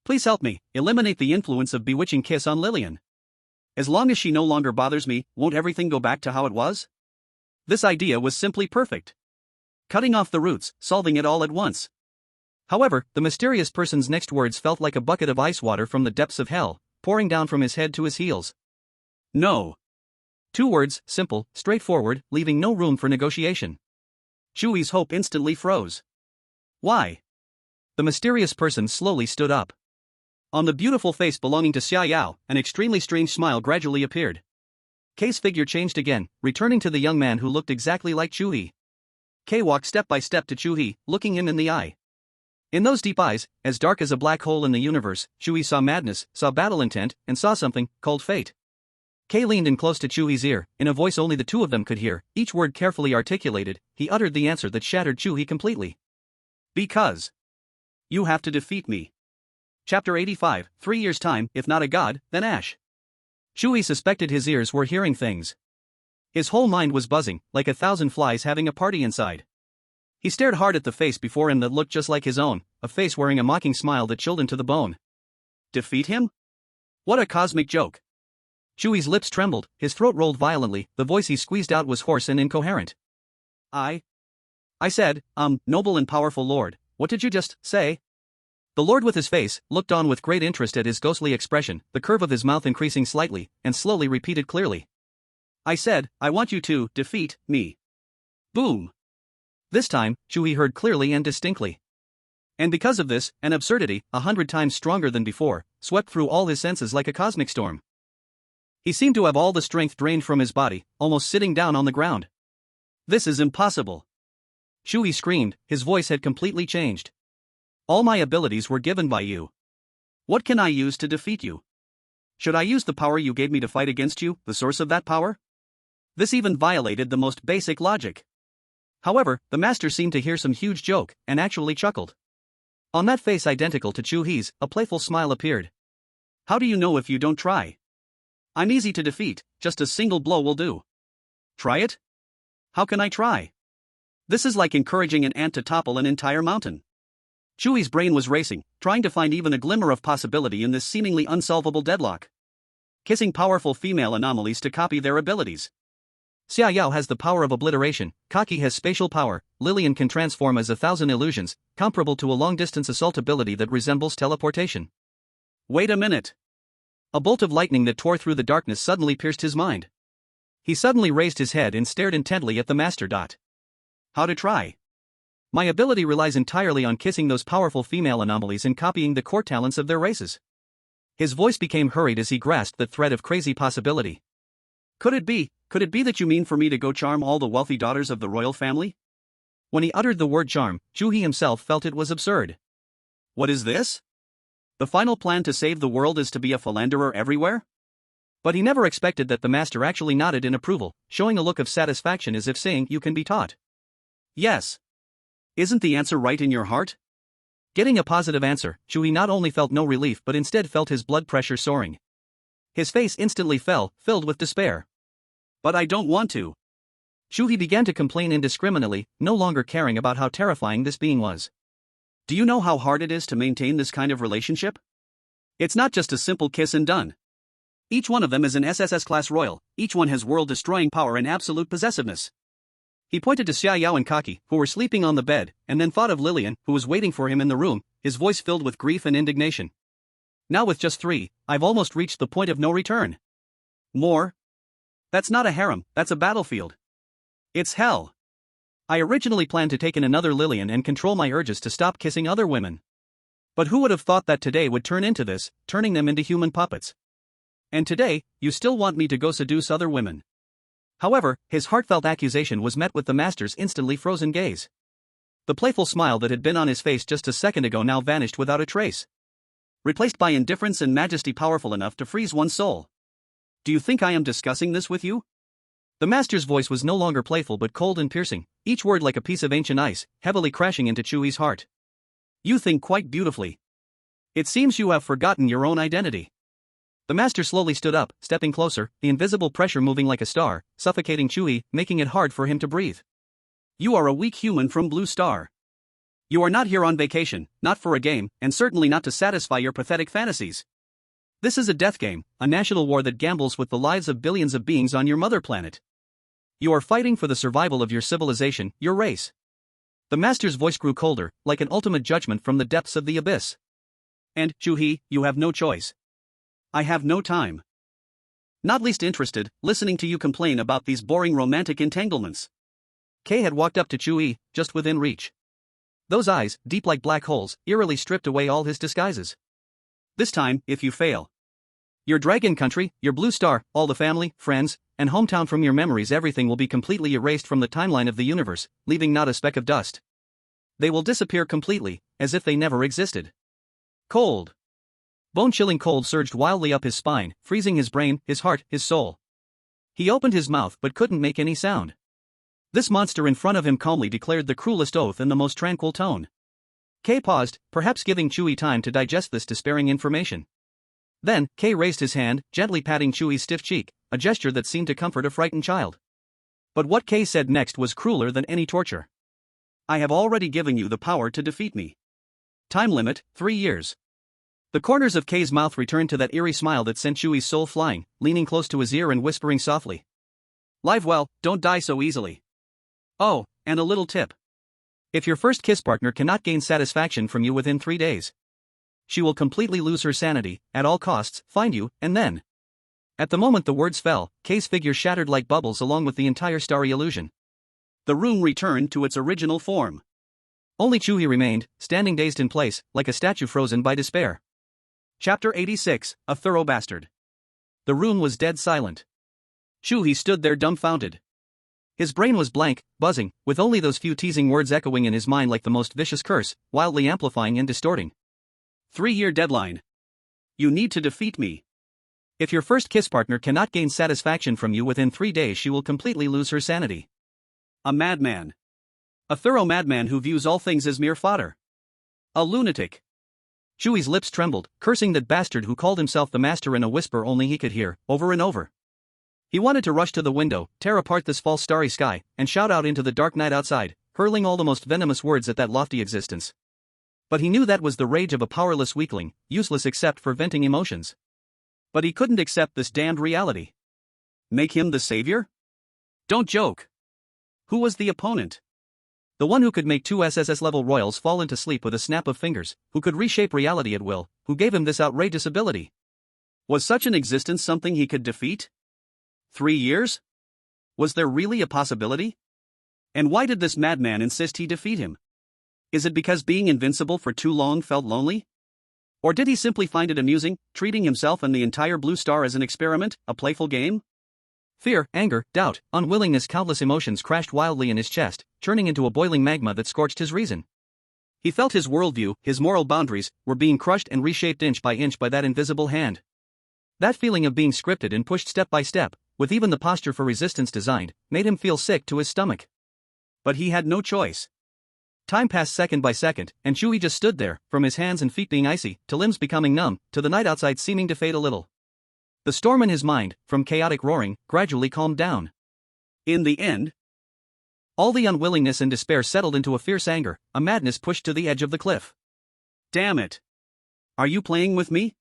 Please help me, eliminate the influence of bewitching kiss on Lillian. As long as she no longer bothers me, won't everything go back to how it was? This idea was simply perfect. Cutting off the roots, solving it all at once. However, the mysterious person's next words felt like a bucket of ice water from the depths of hell, pouring down from his head to his heels. No. 2 words, simple, straightforward, leaving no room for negotiation. Chu He's hope instantly froze. Why? The mysterious person slowly stood up. On the beautiful face belonging to Xia Yao, an extremely strange smile gradually appeared. Kay's figure changed again, returning to the young man who looked exactly like Chu He. Kay walked step by step to Chu He, looking him in the eye. In those deep eyes, as dark as a black hole in the universe, Chu He saw madness, saw battle intent, and saw something called fate. Kay leaned in close to Chu He's ear, in a voice only the two of them could hear, each word carefully articulated. He uttered the answer that shattered Chu He completely. Because. You have to defeat me. Chapter 85, 3 years' time, if not a god, then Ash. Chu He suspected his ears were hearing things. His whole mind was buzzing, like 1,000 flies having a party inside. He stared hard at the face before him that looked just like his own, a face wearing a mocking smile that chilled him to the bone. Defeat him? What a cosmic joke. Chu He's lips trembled, his throat rolled violently, the voice he squeezed out was hoarse and incoherent. I said, noble and powerful lord, what did you just say? The lord with his face looked on with great interest at his ghostly expression, the curve of his mouth increasing slightly, and slowly repeated clearly. I said, I want you to defeat me. Boom. This time, Chu He heard clearly and distinctly. And because of this, an absurdity, 100 times stronger than before, swept through all his senses like a cosmic storm. He seemed to have all the strength drained from his body, almost sitting down on the ground. This is impossible. Chu He screamed, his voice had completely changed. All my abilities were given by you. What can I use to defeat you? Should I use the power you gave me to fight against you, the source of that power? This even violated the most basic logic. However, the master seemed to hear some huge joke, and actually chuckled. On that face identical to Chu He's, a playful smile appeared. How do you know if you don't try? I'm easy to defeat, just a single blow will do. Try it? How can I try? This is like encouraging an ant to topple an entire mountain. Chu He's brain was racing, trying to find even a glimmer of possibility in this seemingly unsolvable deadlock. Kissing powerful female anomalies to copy their abilities. Xia Yao has the power of obliteration, Kaki has spatial power, Lillian can transform as 1,000 illusions, comparable to a long-distance assault ability that resembles teleportation. Wait a minute. A bolt of lightning that tore through the darkness suddenly pierced his mind. He suddenly raised his head and stared intently at the master. How to try? My ability relies entirely on kissing those powerful female anomalies and copying the core talents of their races. His voice became hurried as he grasped that thread of crazy possibility. Could it be that you mean for me to go charm all the wealthy daughters of the royal family? When he uttered the word charm, Chu He himself felt it was absurd. What is this? The final plan to save the world is to be a philanderer everywhere? But he never expected that the master actually nodded in approval, showing a look of satisfaction as if saying you can be taught. Yes. Isn't the answer right in your heart? Getting a positive answer, Chu He not only felt no relief but instead felt his blood pressure soaring. His face instantly fell, filled with despair. But I don't want to. Chu He began to complain indiscriminately, no longer caring about how terrifying this being was. Do you know how hard it is to maintain this kind of relationship? It's not just a simple kiss and done. Each one of them is an SSS class royal, each one has world-destroying power and absolute possessiveness. He pointed to Xia Yao and Kaki, who were sleeping on the bed, and then thought of Lillian, who was waiting for him in the room, his voice filled with grief and indignation. Now with just 3, I've almost reached the point of no return. More? That's not a harem, that's a battlefield. It's hell. I originally planned to take in another Lillian and control my urges to stop kissing other women. But who would have thought that today would turn into this, turning them into human puppets? And today, you still want me to go seduce other women. However, his heartfelt accusation was met with the master's instantly frozen gaze. The playful smile that had been on his face just a second ago now vanished without a trace, replaced by indifference and majesty powerful enough to freeze one's soul. Do you think I am discussing this with you? The master's voice was no longer playful but cold and piercing, each word like a piece of ancient ice, heavily crashing into Chu He's heart. You think quite beautifully. It seems you have forgotten your own identity. The master slowly stood up, stepping closer, the invisible pressure moving like a star, suffocating Chu He, making it hard for him to breathe. You are a weak human from Blue Star. You are not here on vacation, not for a game, and certainly not to satisfy your pathetic fantasies. This is a death game, a national war that gambles with the lives of billions of beings on your mother planet. You are fighting for the survival of your civilization, your race. The master's voice grew colder, like an ultimate judgment from the depths of the abyss. And, Chu He, you have no choice. I have no time. Not least interested, listening to you complain about these boring romantic entanglements. Kay had walked up to Chu He, just within reach. Those eyes, deep like black holes, eerily stripped away all his disguises. This time, if you fail. Your dragon country, your blue star, all the family, friends, and hometown from your memories, everything will be completely erased from the timeline of the universe, leaving not a speck of dust. They will disappear completely, as if they never existed. Cold. Bone-chilling cold surged wildly up his spine, freezing his brain, his heart, his soul. He opened his mouth but couldn't make any sound. This monster in front of him calmly declared the cruelest oath in the most tranquil tone. Kay paused, perhaps giving Chu He time to digest this despairing information. Then, Kay raised his hand, gently patting Chu He's stiff cheek, a gesture that seemed to comfort a frightened child. But what Kay said next was crueler than any torture. I have already given you the power to defeat me. Time limit, 3 years. The corners of Kay's mouth returned to that eerie smile that sent Chu He's soul flying, leaning close to his ear and whispering softly. Live well, don't die so easily. Oh, and a little tip. If your first kiss partner cannot gain satisfaction from you within 3 days, she will completely lose her sanity, at all costs, find you, and then. At the moment the words fell, Kay's figure shattered like bubbles along with the entire starry illusion. The room returned to its original form. Only Chu He remained, standing dazed in place, like a statue frozen by despair. Chapter 86, A Thorough Bastard. The room was dead silent. Chu He stood there dumbfounded. His brain was blank, buzzing, with only those few teasing words echoing in his mind like the most vicious curse, wildly amplifying and distorting. 3-year deadline. You need to defeat me. If your first kiss partner cannot gain satisfaction from you within 3 days, she will completely lose her sanity. A madman. A thorough madman who views all things as mere fodder. A lunatic. Chu He's lips trembled, cursing that bastard who called himself the master in a whisper only he could hear, over and over. He wanted to rush to the window, tear apart this false starry sky, and shout out into the dark night outside, hurling all the most venomous words at that lofty existence. But he knew that was the rage of a powerless weakling, useless except for venting emotions. But he couldn't accept this damned reality. Make him the savior? Don't joke. Who was the opponent? The one who could make 2 SSS-level royals fall into sleep with a snap of fingers, who could reshape reality at will, who gave him this outrageous ability. Was such an existence something he could defeat? 3 years? Was there really a possibility? And why did this madman insist he defeat him? Is it because being invincible for too long felt lonely? Or did he simply find it amusing, treating himself and the entire Blue Star as an experiment, a playful game? Fear, anger, doubt, unwillingness, countless emotions crashed wildly in his chest, churning into a boiling magma that scorched his reason. He felt his worldview, his moral boundaries, were being crushed and reshaped inch by that invisible hand. That feeling of being scripted and pushed step by step, with even the posture for resistance designed, made him feel sick to his stomach. But he had no choice. Time passed second by second, and Chu He just stood there, from his hands and feet being icy, to limbs becoming numb, to the night outside seeming to fade a little. The storm in his mind, from chaotic roaring, gradually calmed down. In the end, all the unwillingness and despair settled into a fierce anger, a madness pushed to the edge of the cliff. Damn it! Are you playing with me?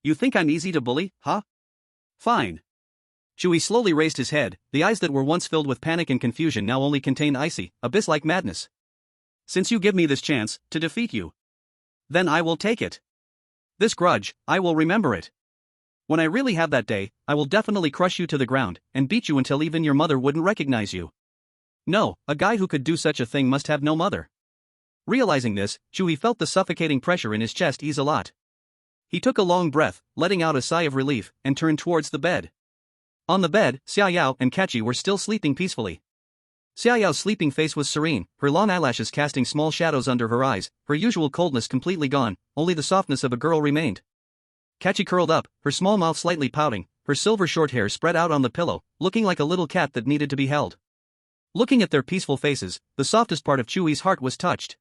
You think I'm easy to bully, huh? Fine. Chu He slowly raised his head, the eyes that were once filled with panic and confusion now only contained icy, abyss-like madness. Since you give me this chance to defeat you, then I will take it. This grudge, I will remember it. When I really have that day, I will definitely crush you to the ground and beat you until even your mother wouldn't recognize you. No, a guy who could do such a thing must have no mother. Realizing this, Chu He felt the suffocating pressure in his chest ease a lot. He took a long breath, letting out a sigh of relief, and turned towards the bed. On the bed, Xiaoyao and Catchy were still sleeping peacefully. Xiaoyao's sleeping face was serene, her long eyelashes casting small shadows under her eyes, her usual coldness completely gone, only the softness of a girl remained. Catchy curled up, her small mouth slightly pouting, her silver short hair spread out on the pillow, looking like a little cat that needed to be held. Looking at their peaceful faces, the softest part of Chu He's heart was touched.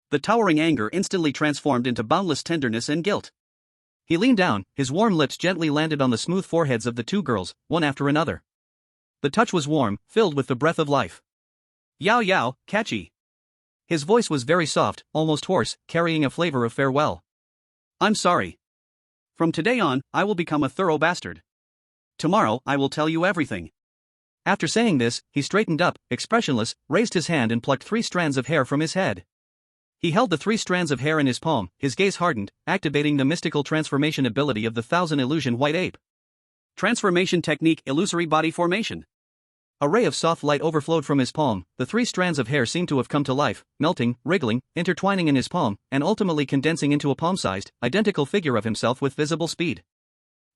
The towering anger instantly transformed into boundless tenderness and guilt. He leaned down, his warm lips gently landed on the smooth foreheads of the two girls, one after another. The touch was warm, filled with the breath of life. Yao Yao, Catchy. His voice was very soft, almost hoarse, carrying a flavor of farewell. I'm sorry. From today on, I will become a thorough bastard. Tomorrow, I will tell you everything. After saying this, he straightened up, expressionless, raised his hand and plucked 3 strands of hair from his head. He held the 3 strands of hair in his palm, his gaze hardened, activating the mystical transformation ability of the 1000 illusion white ape. Transformation technique illusory body formation. A ray of soft light overflowed from his palm, the 3 strands of hair seemed to have come to life, melting, wriggling, intertwining in his palm, and ultimately condensing into a palm-sized, identical figure of himself with visible speed.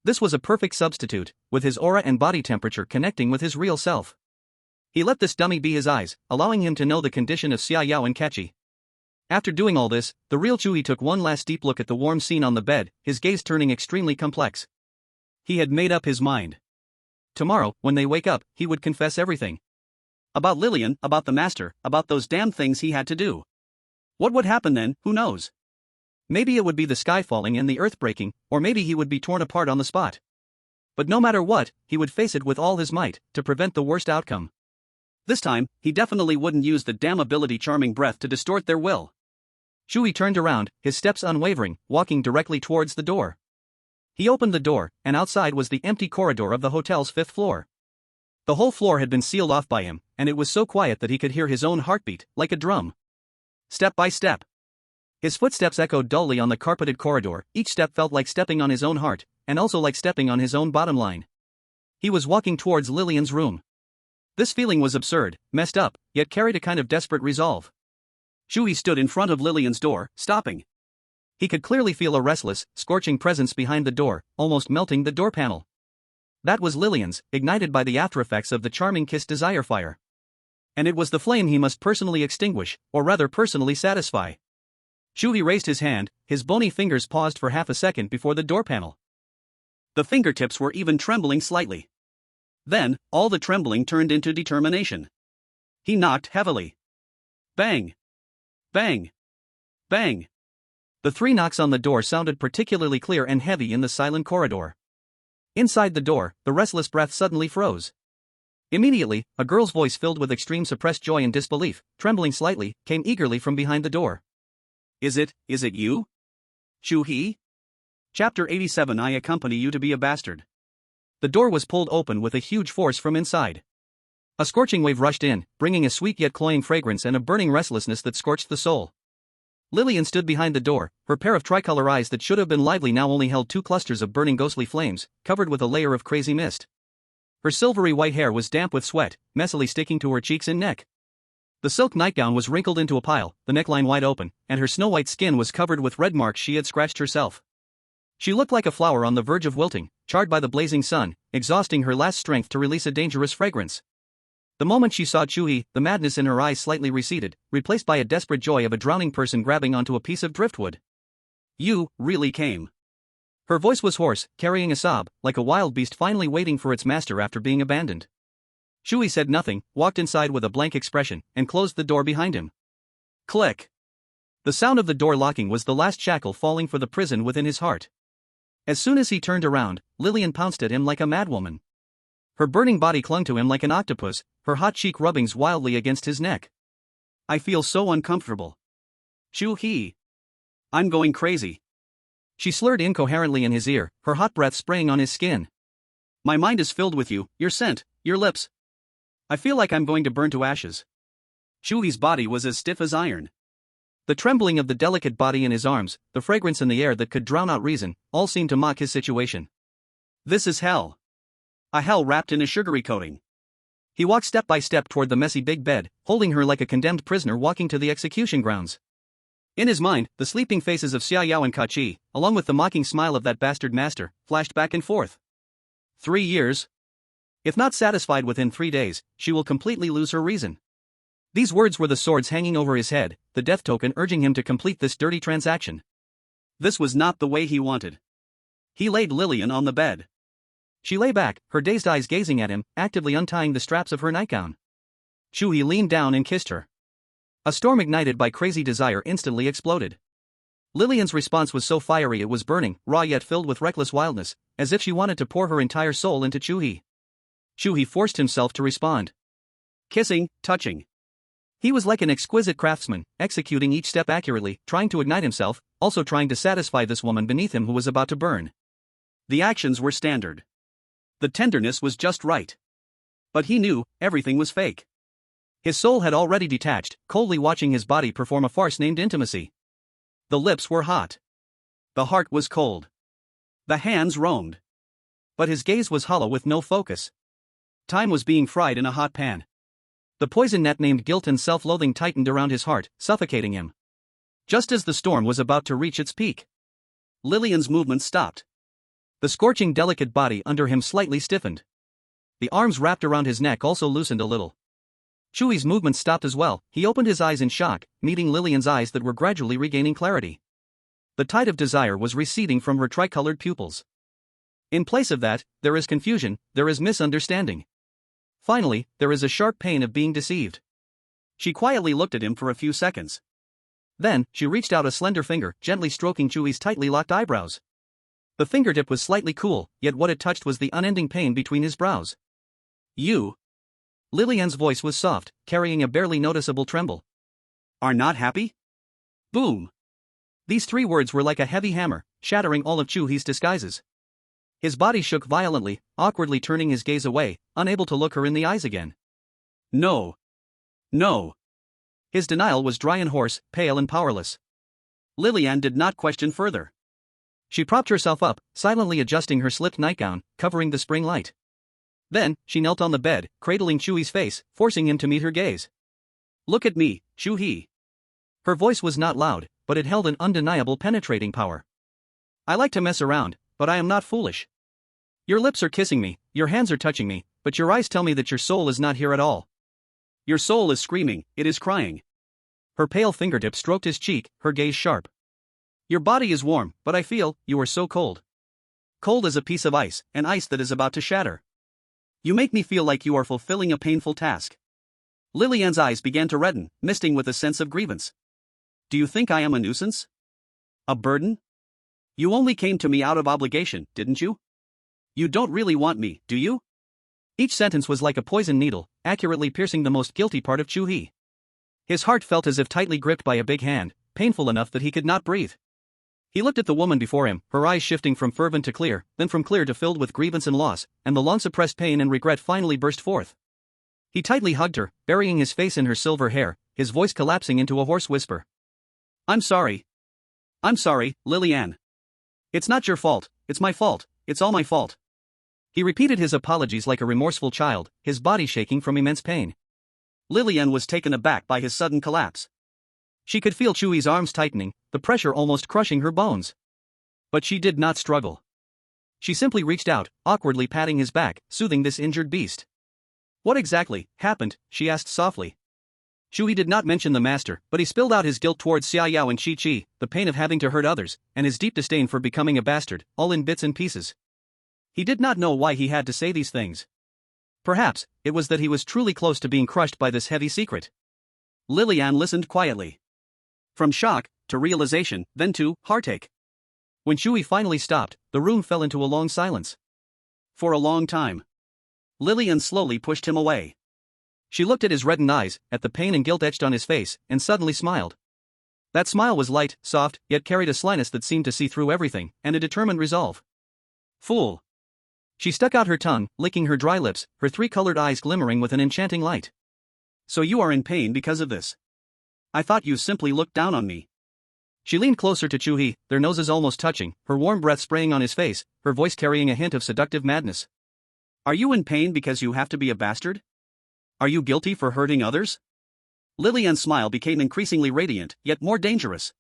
This was a perfect substitute, with his aura and body temperature connecting with his real self. He let this dummy be his eyes, allowing him to know the condition of Xiaoyao and Catchy. After doing all this, the real Chu He took one last deep look at the warm scene on the bed, his gaze turning extremely complex. He had made up his mind. Tomorrow, when they wake up, he would confess everything. About Lillian, about the master, about those damn things he had to do. What would happen then, who knows? Maybe it would be the sky falling and the earth breaking, or maybe he would be torn apart on the spot. But no matter what, he would face it with all his might, to prevent the worst outcome. This time, he definitely wouldn't use the damn ability Charming Breath to distort their will. Chu He turned around, his steps unwavering, walking directly towards the door. He opened the door, and outside was the empty corridor of the hotel's 5th floor. The whole floor had been sealed off by him, and it was so quiet that he could hear his own heartbeat, like a drum. Step by step. His footsteps echoed dully on the carpeted corridor, each step felt like stepping on his own heart, and also like stepping on his own bottom line. He was walking towards Lillian's room. This feeling was absurd, messed up, yet carried a kind of desperate resolve. Chu He stood in front of Lillian's door, stopping. He could clearly feel a restless, scorching presence behind the door, almost melting the door panel. That was Lillian's, ignited by the aftereffects of the charming kiss desire fire. And it was the flame he must personally extinguish, or rather personally satisfy. Chu He raised his hand, his bony fingers paused for half a second before the door panel. The fingertips were even trembling slightly. Then, all the trembling turned into determination. He knocked heavily. Bang! Bang! Bang! The 3 knocks on the door sounded particularly clear and heavy in the silent corridor. Inside the door, the restless breath suddenly froze. Immediately, a girl's voice filled with extreme suppressed joy and disbelief, trembling slightly, came eagerly from behind the door. Is it you? Chu He? Chapter 87 I accompany you to be a bastard. The door was pulled open with a huge force from inside. A scorching wave rushed in, bringing a sweet yet cloying fragrance and a burning restlessness that scorched the soul. Lillian stood behind the door, her pair of tricolor eyes that should have been lively now only held 2 clusters of burning ghostly flames, covered with a layer of crazy mist. Her silvery white hair was damp with sweat, messily sticking to her cheeks and neck. The silk nightgown was wrinkled into a pile, the neckline wide open, and her snow-white skin was covered with red marks she had scratched herself. She looked like a flower on the verge of wilting, charred by the blazing sun, exhausting her last strength to release a dangerous fragrance. The moment she saw Chu He, the madness in her eyes slightly receded, replaced by a desperate joy of a drowning person grabbing onto a piece of driftwood. You really came. Her voice was hoarse, carrying a sob, like a wild beast finally waiting for its master after being abandoned. Chu He said nothing, walked inside with a blank expression, and closed the door behind him. Click. The sound of the door locking was the last shackle falling for the prison within his heart. As soon as he turned around, Lillian pounced at him like a madwoman. Her burning body clung to him like an octopus, her hot cheek rubbing wildly against his neck. I feel so uncomfortable. Chu He. I'm going crazy. She slurred incoherently in his ear, her hot breath spraying on his skin. My mind is filled with you, your scent, your lips. I feel like I'm going to burn to ashes. Chu He's body was as stiff as iron. The trembling of the delicate body in his arms, the fragrance in the air that could drown out reason, all seemed to mock his situation. This is hell. A hell wrapped in a sugary coating. He walked step by step toward the messy big bed, holding her like a condemned prisoner walking to the execution grounds. In his mind, the sleeping faces of Xia Yao and Ka Chi, along with the mocking smile of that bastard master, flashed back and forth. 3 years? If not satisfied within 3 days, she will completely lose her reason. These words were the swords hanging over his head, the death token urging him to complete this dirty transaction. This was not the way he wanted. He laid Lillian on the bed. She lay back, her dazed eyes gazing at him, actively untying the straps of her nightgown. Chu He leaned down and kissed her. A storm ignited by crazy desire instantly exploded. Lillian's response was so fiery it was burning, raw yet filled with reckless wildness, as if she wanted to pour her entire soul into Chu He. Chu He forced himself to respond. Kissing, touching. He was like an exquisite craftsman, executing each step accurately, trying to ignite himself, also trying to satisfy this woman beneath him who was about to burn. The actions were standard. The tenderness was just right. But he knew, everything was fake. His soul had already detached, coldly watching his body perform a farce named intimacy. The lips were hot. The heart was cold. The hands roamed. But his gaze was hollow with no focus. Time was being fried in a hot pan. The poison net named guilt and self-loathing tightened around his heart, suffocating him. Just as the storm was about to reach its peak, Lillian's movement stopped. The scorching delicate body under him slightly stiffened. The arms wrapped around his neck also loosened a little. Chu He's movement stopped as well. He opened his eyes in shock, meeting Lillian's eyes that were gradually regaining clarity. The tide of desire was receding from her tricolored pupils. In place of that, there is confusion, there is misunderstanding. Finally, there is a sharp pain of being deceived. She quietly looked at him for a few seconds. Then, she reached out a slender finger, gently stroking Chu He's tightly locked eyebrows. The fingertip was slightly cool, yet what it touched was the unending pain between his brows. You. Lillian's voice was soft, carrying a barely noticeable tremble. Are not happy? Boom. These 3 words were like a heavy hammer, shattering all of Chu He's disguises. His body shook violently, awkwardly turning his gaze away, unable to look her in the eyes again. No. No. His denial was dry and hoarse, pale and powerless. Lillian did not question further. She propped herself up, silently adjusting her slipped nightgown, covering the spring light. Then, she knelt on the bed, cradling Chu He's face, forcing him to meet her gaze. Look at me, Chu He. Her voice was not loud, but it held an undeniable penetrating power. I like to mess around, but I am not foolish. Your lips are kissing me, your hands are touching me, but your eyes tell me that your soul is not here at all. Your soul is screaming, it is crying. Her pale fingertip stroked his cheek, her gaze sharp. Your body is warm, but I feel, you are so cold. Cold as a piece of ice, an ice that is about to shatter. You make me feel like you are fulfilling a painful task. Lillian's eyes began to redden, misting with a sense of grievance. Do you think I am a nuisance? A burden? You only came to me out of obligation, didn't you? You don't really want me, do you? Each sentence was like a poison needle, accurately piercing the most guilty part of Chu He. His heart felt as if tightly gripped by a big hand, painful enough that he could not breathe. He looked at the woman before him, her eyes shifting from fervent to clear, then from clear to filled with grievance and loss, and the long-suppressed pain and regret finally burst forth. He tightly hugged her, burying his face in her silver hair, his voice collapsing into a hoarse whisper. I'm sorry. I'm sorry, Lillian. It's not your fault, it's my fault, it's all my fault. He repeated his apologies like a remorseful child, his body shaking from immense pain. Lillian was taken aback by his sudden collapse. She could feel Chu He's arms tightening, the pressure almost crushing her bones. But she did not struggle. She simply reached out, awkwardly patting his back, soothing this injured beast. What exactly happened? She asked softly. Chu He did not mention the master, but he spilled out his guilt towards Xia Yao and Chi Chi, the pain of having to hurt others, and his deep disdain for becoming a bastard, all in bits and pieces. He did not know why he had to say these things. Perhaps, it was that he was truly close to being crushed by this heavy secret. Lillian listened quietly. From shock, to realization, then to heartache. When Chu He finally stopped, the room fell into a long silence. For a long time, Lillian slowly pushed him away. She looked at his reddened eyes, at the pain and guilt etched on his face, and suddenly smiled. That smile was light, soft, yet carried a slyness that seemed to see through everything, and a determined resolve. Fool. She stuck out her tongue, licking her dry lips, her three-colored eyes glimmering with an enchanting light. So you are in pain because of this? I thought you simply looked down on me. She leaned closer to Chu He, their noses almost touching, her warm breath spraying on his face, her voice carrying a hint of seductive madness. Are you in pain because you have to be a bastard? Are you guilty for hurting others? Lillian's smile became increasingly radiant, yet more dangerous.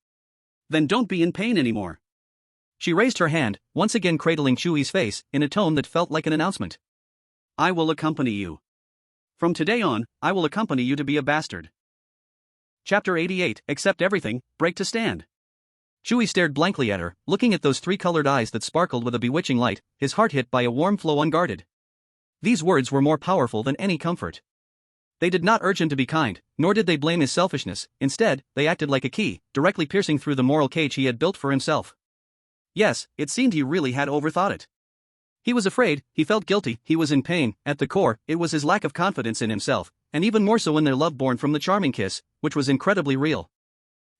Then don't be in pain anymore. She raised her hand, once again cradling Chu He's face, in a tone that felt like an announcement. I will accompany you. From today on, I will accompany you to be a bastard. Chapter 88, Accept Everything, Break to Stand. Chu He stared blankly at her, looking at those three-colored eyes that sparkled with a bewitching light, his heart hit by a warm flow unguarded. These words were more powerful than any comfort. They did not urge him to be kind, nor did they blame his selfishness. Instead, they acted like a key, directly piercing through the moral cage he had built for himself. Yes, it seemed he really had overthought it. He was afraid, he felt guilty, he was in pain. At the core, it was his lack of confidence in himself, and even more so in their love born from the charming kiss, which was incredibly real.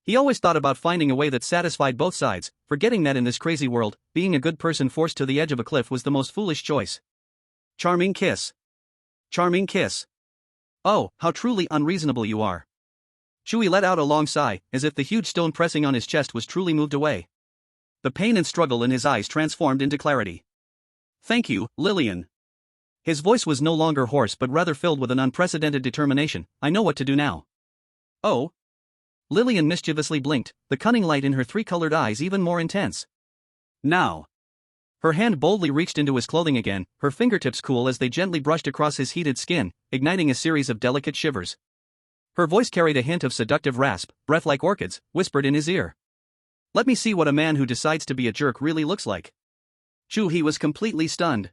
He always thought about finding a way that satisfied both sides, forgetting that in this crazy world, being a good person forced to the edge of a cliff was the most foolish choice. Charming kiss. Charming kiss. Oh, how truly unreasonable you are. Chu He let out a long sigh, as if the huge stone pressing on his chest was truly moved away. The pain and struggle in his eyes transformed into clarity. Thank you, Lillian. His voice was no longer hoarse but rather filled with an unprecedented determination. I know what to do now. Oh? Lillian mischievously blinked, the cunning light in her three-colored eyes even more intense. Now. Her hand boldly reached into his clothing again, her fingertips cool as they gently brushed across his heated skin, igniting a series of delicate shivers. Her voice carried a hint of seductive rasp, breath like orchids, whispered in his ear. Let me see what a man who decides to be a jerk really looks like. Chu He was completely stunned.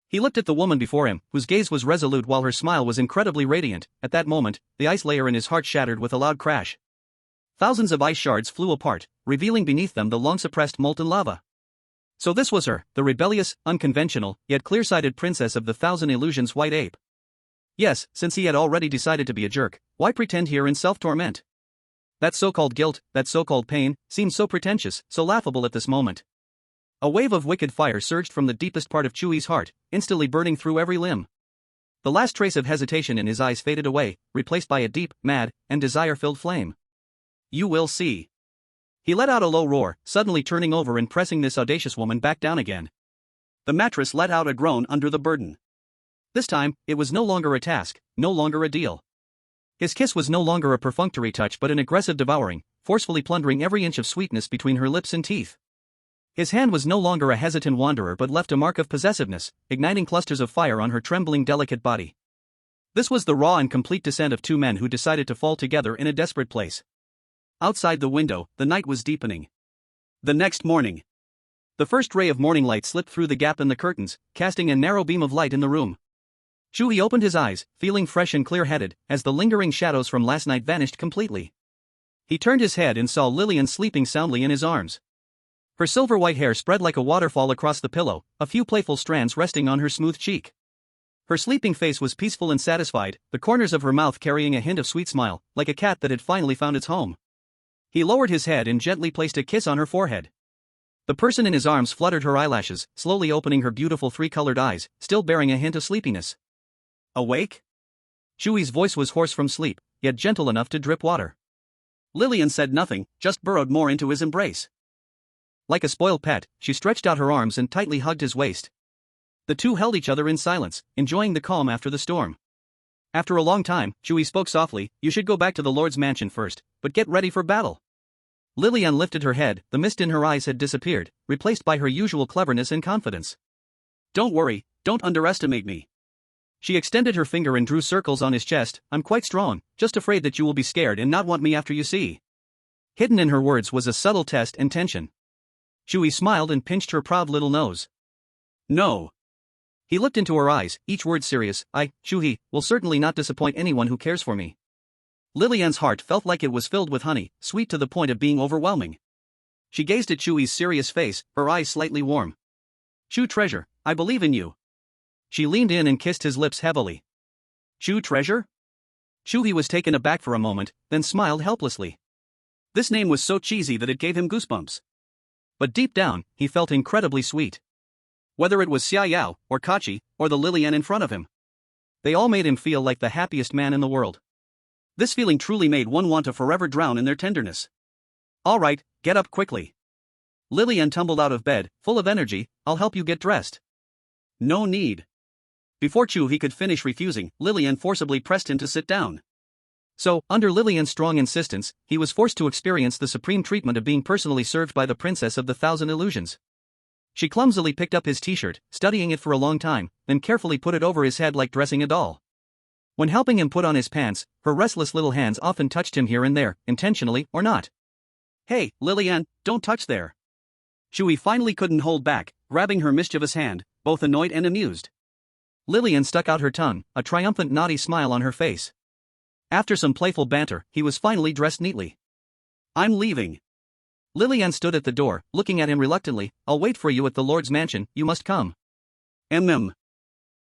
He looked at the woman before him, whose gaze was resolute while her smile was incredibly radiant. At that moment, the ice layer in his heart shattered with a loud crash. Thousands of ice shards flew apart, revealing beneath them the long-suppressed molten lava. So this was her, the rebellious, unconventional, yet clear-sighted princess of the Thousand Illusions White Ape. Yes, since he had already decided to be a jerk, why pretend here in self-torment? That so-called guilt, that so-called pain, seemed so pretentious, so laughable at this moment. A wave of wicked fire surged from the deepest part of Chu He's heart, instantly burning through every limb. The last trace of hesitation in his eyes faded away, replaced by a deep, mad, and desire-filled flame. You will see. He let out a low roar, suddenly turning over and pressing this audacious woman back down again. The mattress let out a groan under the burden. This time, it was no longer a task, no longer a deal. His kiss was no longer a perfunctory touch but an aggressive devouring, forcefully plundering every inch of sweetness between her lips and teeth. His hand was no longer a hesitant wanderer but left a mark of possessiveness, igniting clusters of fire on her trembling delicate body. This was the raw and complete descent of two men who decided to fall together in a desperate place. Outside the window, the night was deepening. The next morning, the first ray of morning light slipped through the gap in the curtains, casting a narrow beam of light in the room. Chu He opened his eyes, feeling fresh and clear-headed, as the lingering shadows from last night vanished completely. He turned his head and saw Lillian sleeping soundly in his arms. Her silver-white hair spread like a waterfall across the pillow, a few playful strands resting on her smooth cheek. Her sleeping face was peaceful and satisfied, the corners of her mouth carrying a hint of sweet smile, like a cat that had finally found its home. He lowered his head and gently placed a kiss on her forehead. The person in his arms fluttered her eyelashes, slowly opening her beautiful three-colored eyes, still bearing a hint of sleepiness. Awake? Chu He's voice was hoarse from sleep, yet gentle enough to drip water. Lillian said nothing, just burrowed more into his embrace. Like a spoiled pet, she stretched out her arms and tightly hugged his waist. The two held each other in silence, enjoying the calm after the storm. After a long time, Chu He spoke softly, You should go back to the Lord's mansion first, but get ready for battle. Lillian lifted her head, the mist in her eyes had disappeared, replaced by her usual cleverness and confidence. Don't worry, don't underestimate me. She extended her finger and drew circles on his chest. I'm quite strong, just afraid that you will be scared and not want me after you see. Hidden in her words was a subtle test and tension. Chu He smiled and pinched her proud little nose. No. He looked into her eyes, each word serious. I, Chu He, will certainly not disappoint anyone who cares for me. Lillian's heart felt like it was filled with honey, sweet to the point of being overwhelming. She gazed at Chu He's serious face, her eyes slightly warm. Chu Treasure, I believe in you. She leaned in and kissed his lips heavily. Chu Treasure? Chu He was taken aback for a moment, then smiled helplessly. This name was so cheesy that it gave him goosebumps. But deep down, he felt incredibly sweet. Whether it was Xia Yao, or Kachi, or the Lilian in front of him, they all made him feel like the happiest man in the world. This feeling truly made one want to forever drown in their tenderness. All right, get up quickly. Lilian tumbled out of bed, full of energy. I'll help you get dressed. No need. Before Chu He could finish refusing, Lilian forcibly pressed him to sit down. So, under Lilian's strong insistence, he was forced to experience the supreme treatment of being personally served by the Princess of the Thousand Illusions. She clumsily picked up his t-shirt, studying it for a long time, then carefully put it over his head like dressing a doll. When helping him put on his pants, her restless little hands often touched him here and there, intentionally or not. Hey, Lilian, don't touch there. Chu He finally couldn't hold back, grabbing her mischievous hand, both annoyed and amused. Lilian stuck out her tongue, a triumphant naughty smile on her face. After some playful banter, he was finally dressed neatly. I'm leaving. Lilian stood at the door, looking at him reluctantly. I'll wait for you at the Lord's mansion, you must come.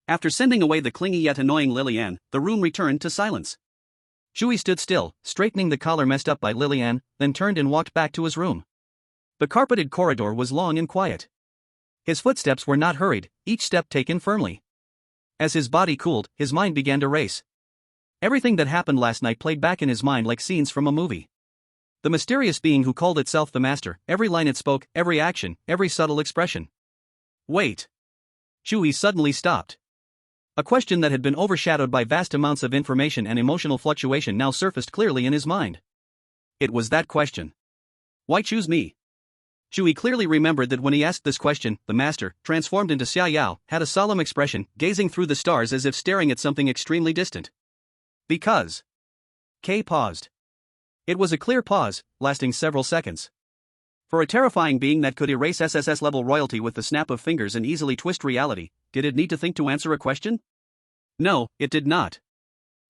After sending away the clingy yet annoying Lilian, the room returned to silence. Chu He stood still, straightening the collar messed up by Lilian, then turned and walked back to his room. The carpeted corridor was long and quiet. His footsteps were not hurried, each step taken firmly. As his body cooled, his mind began to race. Everything that happened last night played back in his mind like scenes from a movie. The mysterious being who called itself the Master, every line it spoke, every action, every subtle expression. Wait. Chu He suddenly stopped. A question that had been overshadowed by vast amounts of information and emotional fluctuation now surfaced clearly in his mind. It was that question. Why choose me? Chu He clearly remembered that when he asked this question, the Master, transformed into Xia Yao, had a solemn expression, gazing through the stars as if staring at something extremely distant. Because. Kay paused. It was a clear pause, lasting several seconds. For a terrifying being that could erase SSS-level royalty with the snap of fingers and easily twist reality, did it need to think to answer a question? No, it did not.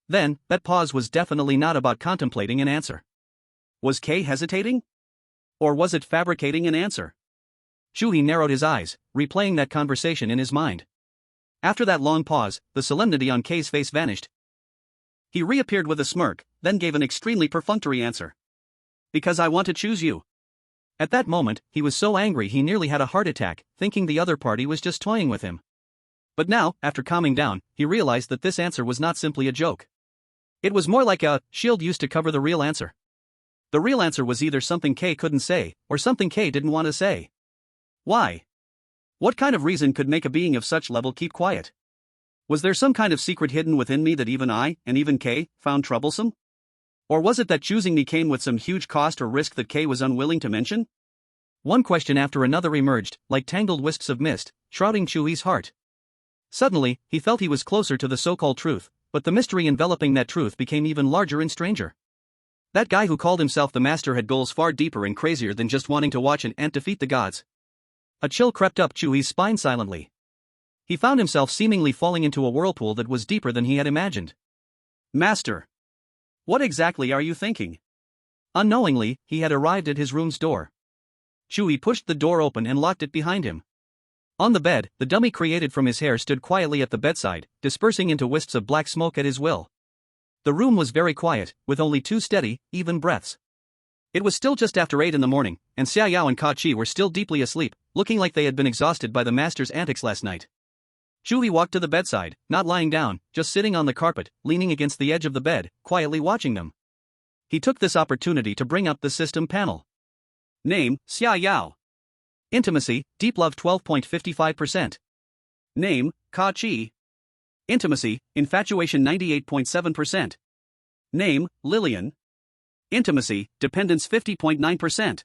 Then, that pause was definitely not about contemplating an answer. Was Kay hesitating? Or was it fabricating an answer? Chu He narrowed his eyes, replaying that conversation in his mind. After that long pause, the solemnity on Kay's face vanished. He reappeared with a smirk, then gave an extremely perfunctory answer. Because I want to choose you. At that moment, he was so angry he nearly had a heart attack, thinking the other party was just toying with him. But now, after calming down, he realized that this answer was not simply a joke. It was more like a shield used to cover the real answer. The real answer was either something Kay couldn't say, or something Kay didn't want to say. Why? What kind of reason could make a being of such level keep quiet? Was there some kind of secret hidden within me that even I, and even Kay, found troublesome? Or was it that choosing me came with some huge cost or risk that Kay was unwilling to mention? One question after another emerged, like tangled wisps of mist, shrouding Chu He's heart. Suddenly, he felt he was closer to the so-called truth, but the mystery enveloping that truth became even larger and stranger. That guy who called himself the Master had goals far deeper and crazier than just wanting to watch an ant defeat the gods. A chill crept up Chu He's spine silently. He found himself seemingly falling into a whirlpool that was deeper than he had imagined. Master! What exactly are you thinking? Unknowingly, he had arrived at his room's door. Chu He pushed the door open and locked it behind him. On the bed, the dummy created from his hair stood quietly at the bedside, dispersing into wisps of black smoke at his will. The room was very quiet, with only 2 steady, even breaths. It was still just after 8 in the morning, and Xia Yao and Kachi were still deeply asleep, looking like they had been exhausted by the Master's antics last night. Chu He walked to the bedside, not lying down, just sitting on the carpet, leaning against the edge of the bed, quietly watching them. He took this opportunity to bring up the system panel. Name, Xia Yao. Intimacy, deep love 12.55%. Name, Kachi. Intimacy, infatuation 98.7%. Name, Lilian. Intimacy, dependence 50.9%.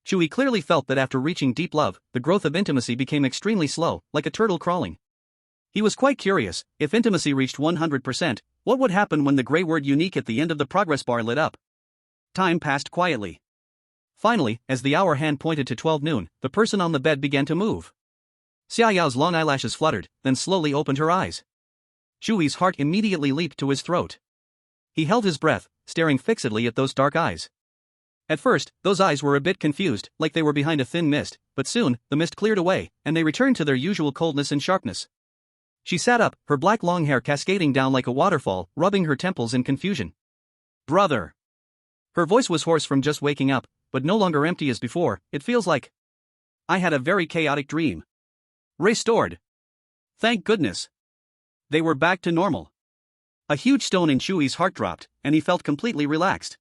Chu He clearly felt that after reaching deep love, the growth of intimacy became extremely slow, like a turtle crawling. He was quite curious, if intimacy reached 100%, what would happen when the gray word unique at the end of the progress bar lit up? Time passed quietly. Finally, as the hour hand pointed to 12 noon, the person on the bed began to move. Xia Yao's long eyelashes fluttered, then slowly opened her eyes. Chu He's heart immediately leaped to his throat. He held his breath, staring fixedly at those dark eyes. At first, those eyes were a bit confused, like they were behind a thin mist, but soon, the mist cleared away, and they returned to their usual coldness and sharpness. She sat up, her black long hair cascading down like a waterfall, rubbing her temples in confusion. Brother! Her voice was hoarse from just waking up, but no longer empty as before. It feels like I had a very chaotic dream. Restored. Thank goodness. They were back to normal. A huge stone in Chu He's heart dropped, and he felt completely relaxed.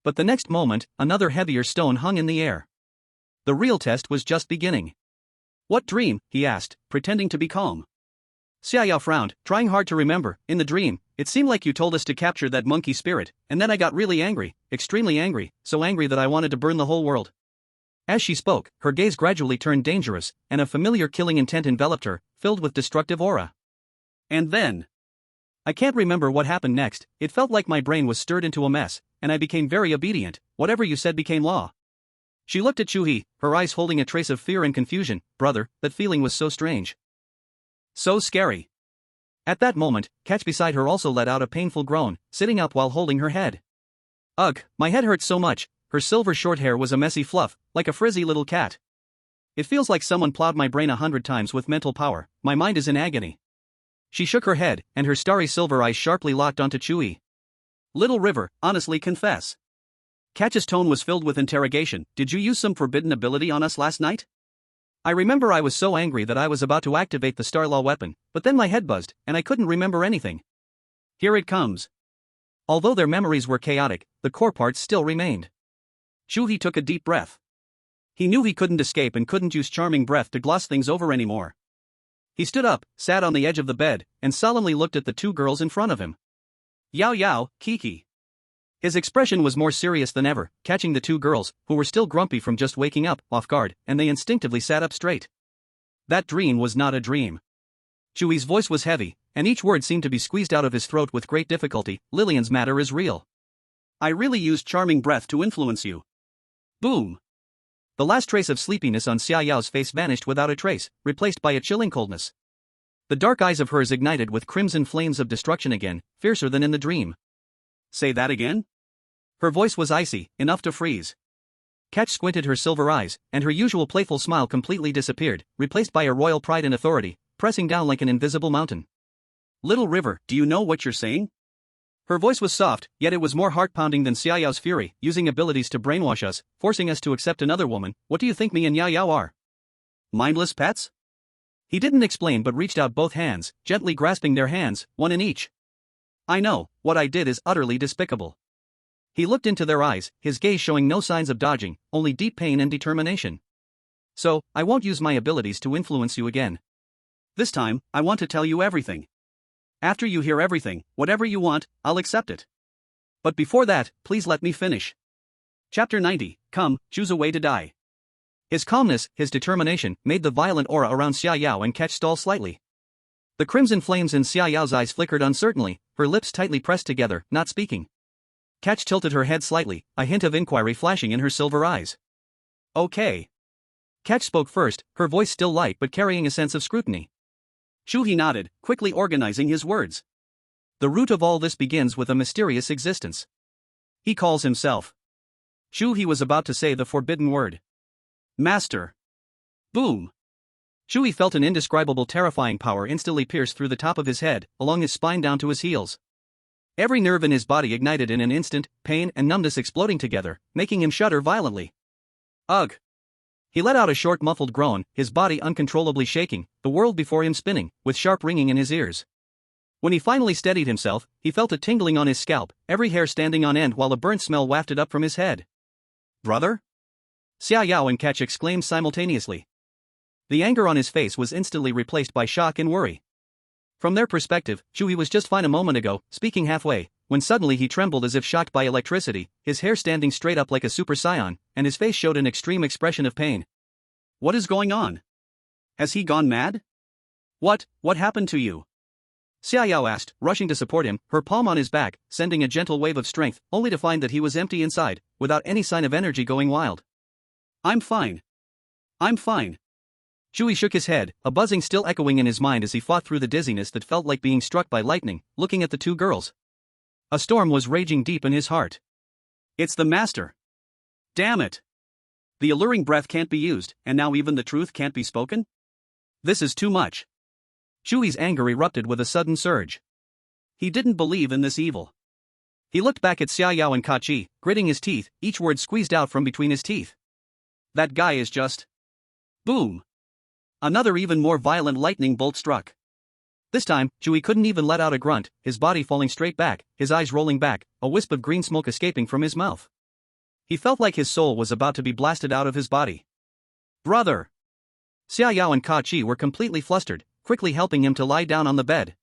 But the next moment, another heavier stone hung in the air. The real test was just beginning. What dream? He asked, pretending to be calm. Xiaoyao frowned, trying hard to remember. In the dream, it seemed like you told us to capture that monkey spirit, and then I got really angry, extremely angry, so angry that I wanted to burn the whole world. As she spoke, her gaze gradually turned dangerous, and a familiar killing intent enveloped her, filled with destructive aura. And then, I can't remember what happened next. It felt like my brain was stirred into a mess, and I became very obedient. Whatever you said became law. She looked at Chu He, her eyes holding a trace of fear and confusion. Brother, that feeling was so strange. So scary. At that moment, Catch beside her also let out a painful groan, sitting up while holding her head. Ugh, my head hurts so much. Her silver short hair was a messy fluff, like a frizzy little cat. It feels like someone plowed my brain 100 times with mental power. My mind is in agony. She shook her head, and her starry silver eyes sharply locked onto Chu He. Little River, honestly confess. Catch's tone was filled with interrogation. Did you use some forbidden ability on us last night? I remember I was so angry that I was about to activate the Star Law weapon, but then my head buzzed, and I couldn't remember anything. Here it comes. Although their memories were chaotic, the core parts still remained. Chu He took a deep breath. He knew he couldn't escape and couldn't use Charming Breath to gloss things over anymore. He stood up, sat on the edge of the bed, and solemnly looked at the two girls in front of him. Yao Yao, Kiki. His expression was more serious than ever, catching the two girls, who were still grumpy from just waking up, off guard, and they instinctively sat up straight. That dream was not a dream. Chu He's voice was heavy, and each word seemed to be squeezed out of his throat with great difficulty. Lillian's matter is real. I really used Charming Breath to influence you. Boom. The last trace of sleepiness on Xiaoyao's face vanished without a trace, replaced by a chilling coldness. The dark eyes of hers ignited with crimson flames of destruction again, fiercer than in the dream. Say that again? Her voice was icy, enough to freeze. Catch squinted her silver eyes, and her usual playful smile completely disappeared, replaced by a royal pride and authority, pressing down like an invisible mountain. Little River, do you know what you're saying? Her voice was soft, yet it was more heart-pounding than Xiaoyao's fury, using abilities to brainwash us, forcing us to accept another woman. What do you think me and Yao Yao are? Mindless pets? He didn't explain but reached out both hands, gently grasping their hands, one in each. I know, what I did is utterly despicable. He looked into their eyes, his gaze showing no signs of dodging, only deep pain and determination. So, I won't use my abilities to influence you again. This time, I want to tell you everything. After you hear everything, whatever you want, I'll accept it. But before that, please let me finish. Chapter 90, Come, Choose a Way to Die. His calmness, his determination, made the violent aura around Xiaoyao and Catch stall slightly. The crimson flames in Xiaoyao's eyes flickered uncertainly, her lips tightly pressed together, not speaking. Catch tilted her head slightly, a hint of inquiry flashing in her silver eyes. Okay. Catch spoke first, her voice still light but carrying a sense of scrutiny. Chu He nodded, quickly organizing his words. The root of all this begins with a mysterious existence. He calls himself. Chu He was about to say the forbidden word. Master. Boom. Chu He felt an indescribable terrifying power instantly pierce through the top of his head, along his spine down to his heels. Every nerve in his body ignited in an instant, pain and numbness exploding together, making him shudder violently. Ugh. He let out a short muffled groan, his body uncontrollably shaking, the world before him spinning, with sharp ringing in his ears. When he finally steadied himself, he felt a tingling on his scalp, every hair standing on end while a burnt smell wafted up from his head. Brother? Xiaoyao and Catch exclaimed simultaneously. The anger on his face was instantly replaced by shock and worry. From their perspective, Chu He was just fine a moment ago, speaking halfway, when suddenly he trembled as if shocked by electricity, his hair standing straight up like a super saiyan, and his face showed an extreme expression of pain. What is going on? Has he gone mad? What happened to you? Xiaoyao asked, rushing to support him, her palm on his back, sending a gentle wave of strength, only to find that he was empty inside, without any sign of energy going wild. I'm fine. I'm fine. Chu He shook his head, a buzzing still echoing in his mind as he fought through the dizziness that felt like being struck by lightning, looking at the two girls. A storm was raging deep in his heart. It's the master. Damn it! The alluring breath can't be used, and now even the truth can't be spoken? This is too much. Chu He's anger erupted with a sudden surge. He didn't believe in this evil. He looked back at Xiaoyao and Kachi, gritting his teeth, each word squeezed out from between his teeth. That guy is just... Boom! Another even more violent lightning bolt struck. This time, Chu He couldn't even let out a grunt, his body falling straight back, his eyes rolling back, a wisp of green smoke escaping from his mouth. He felt like his soul was about to be blasted out of his body. Brother! Xiaoyao and Kachi were completely flustered, quickly helping him to lie down on the bed.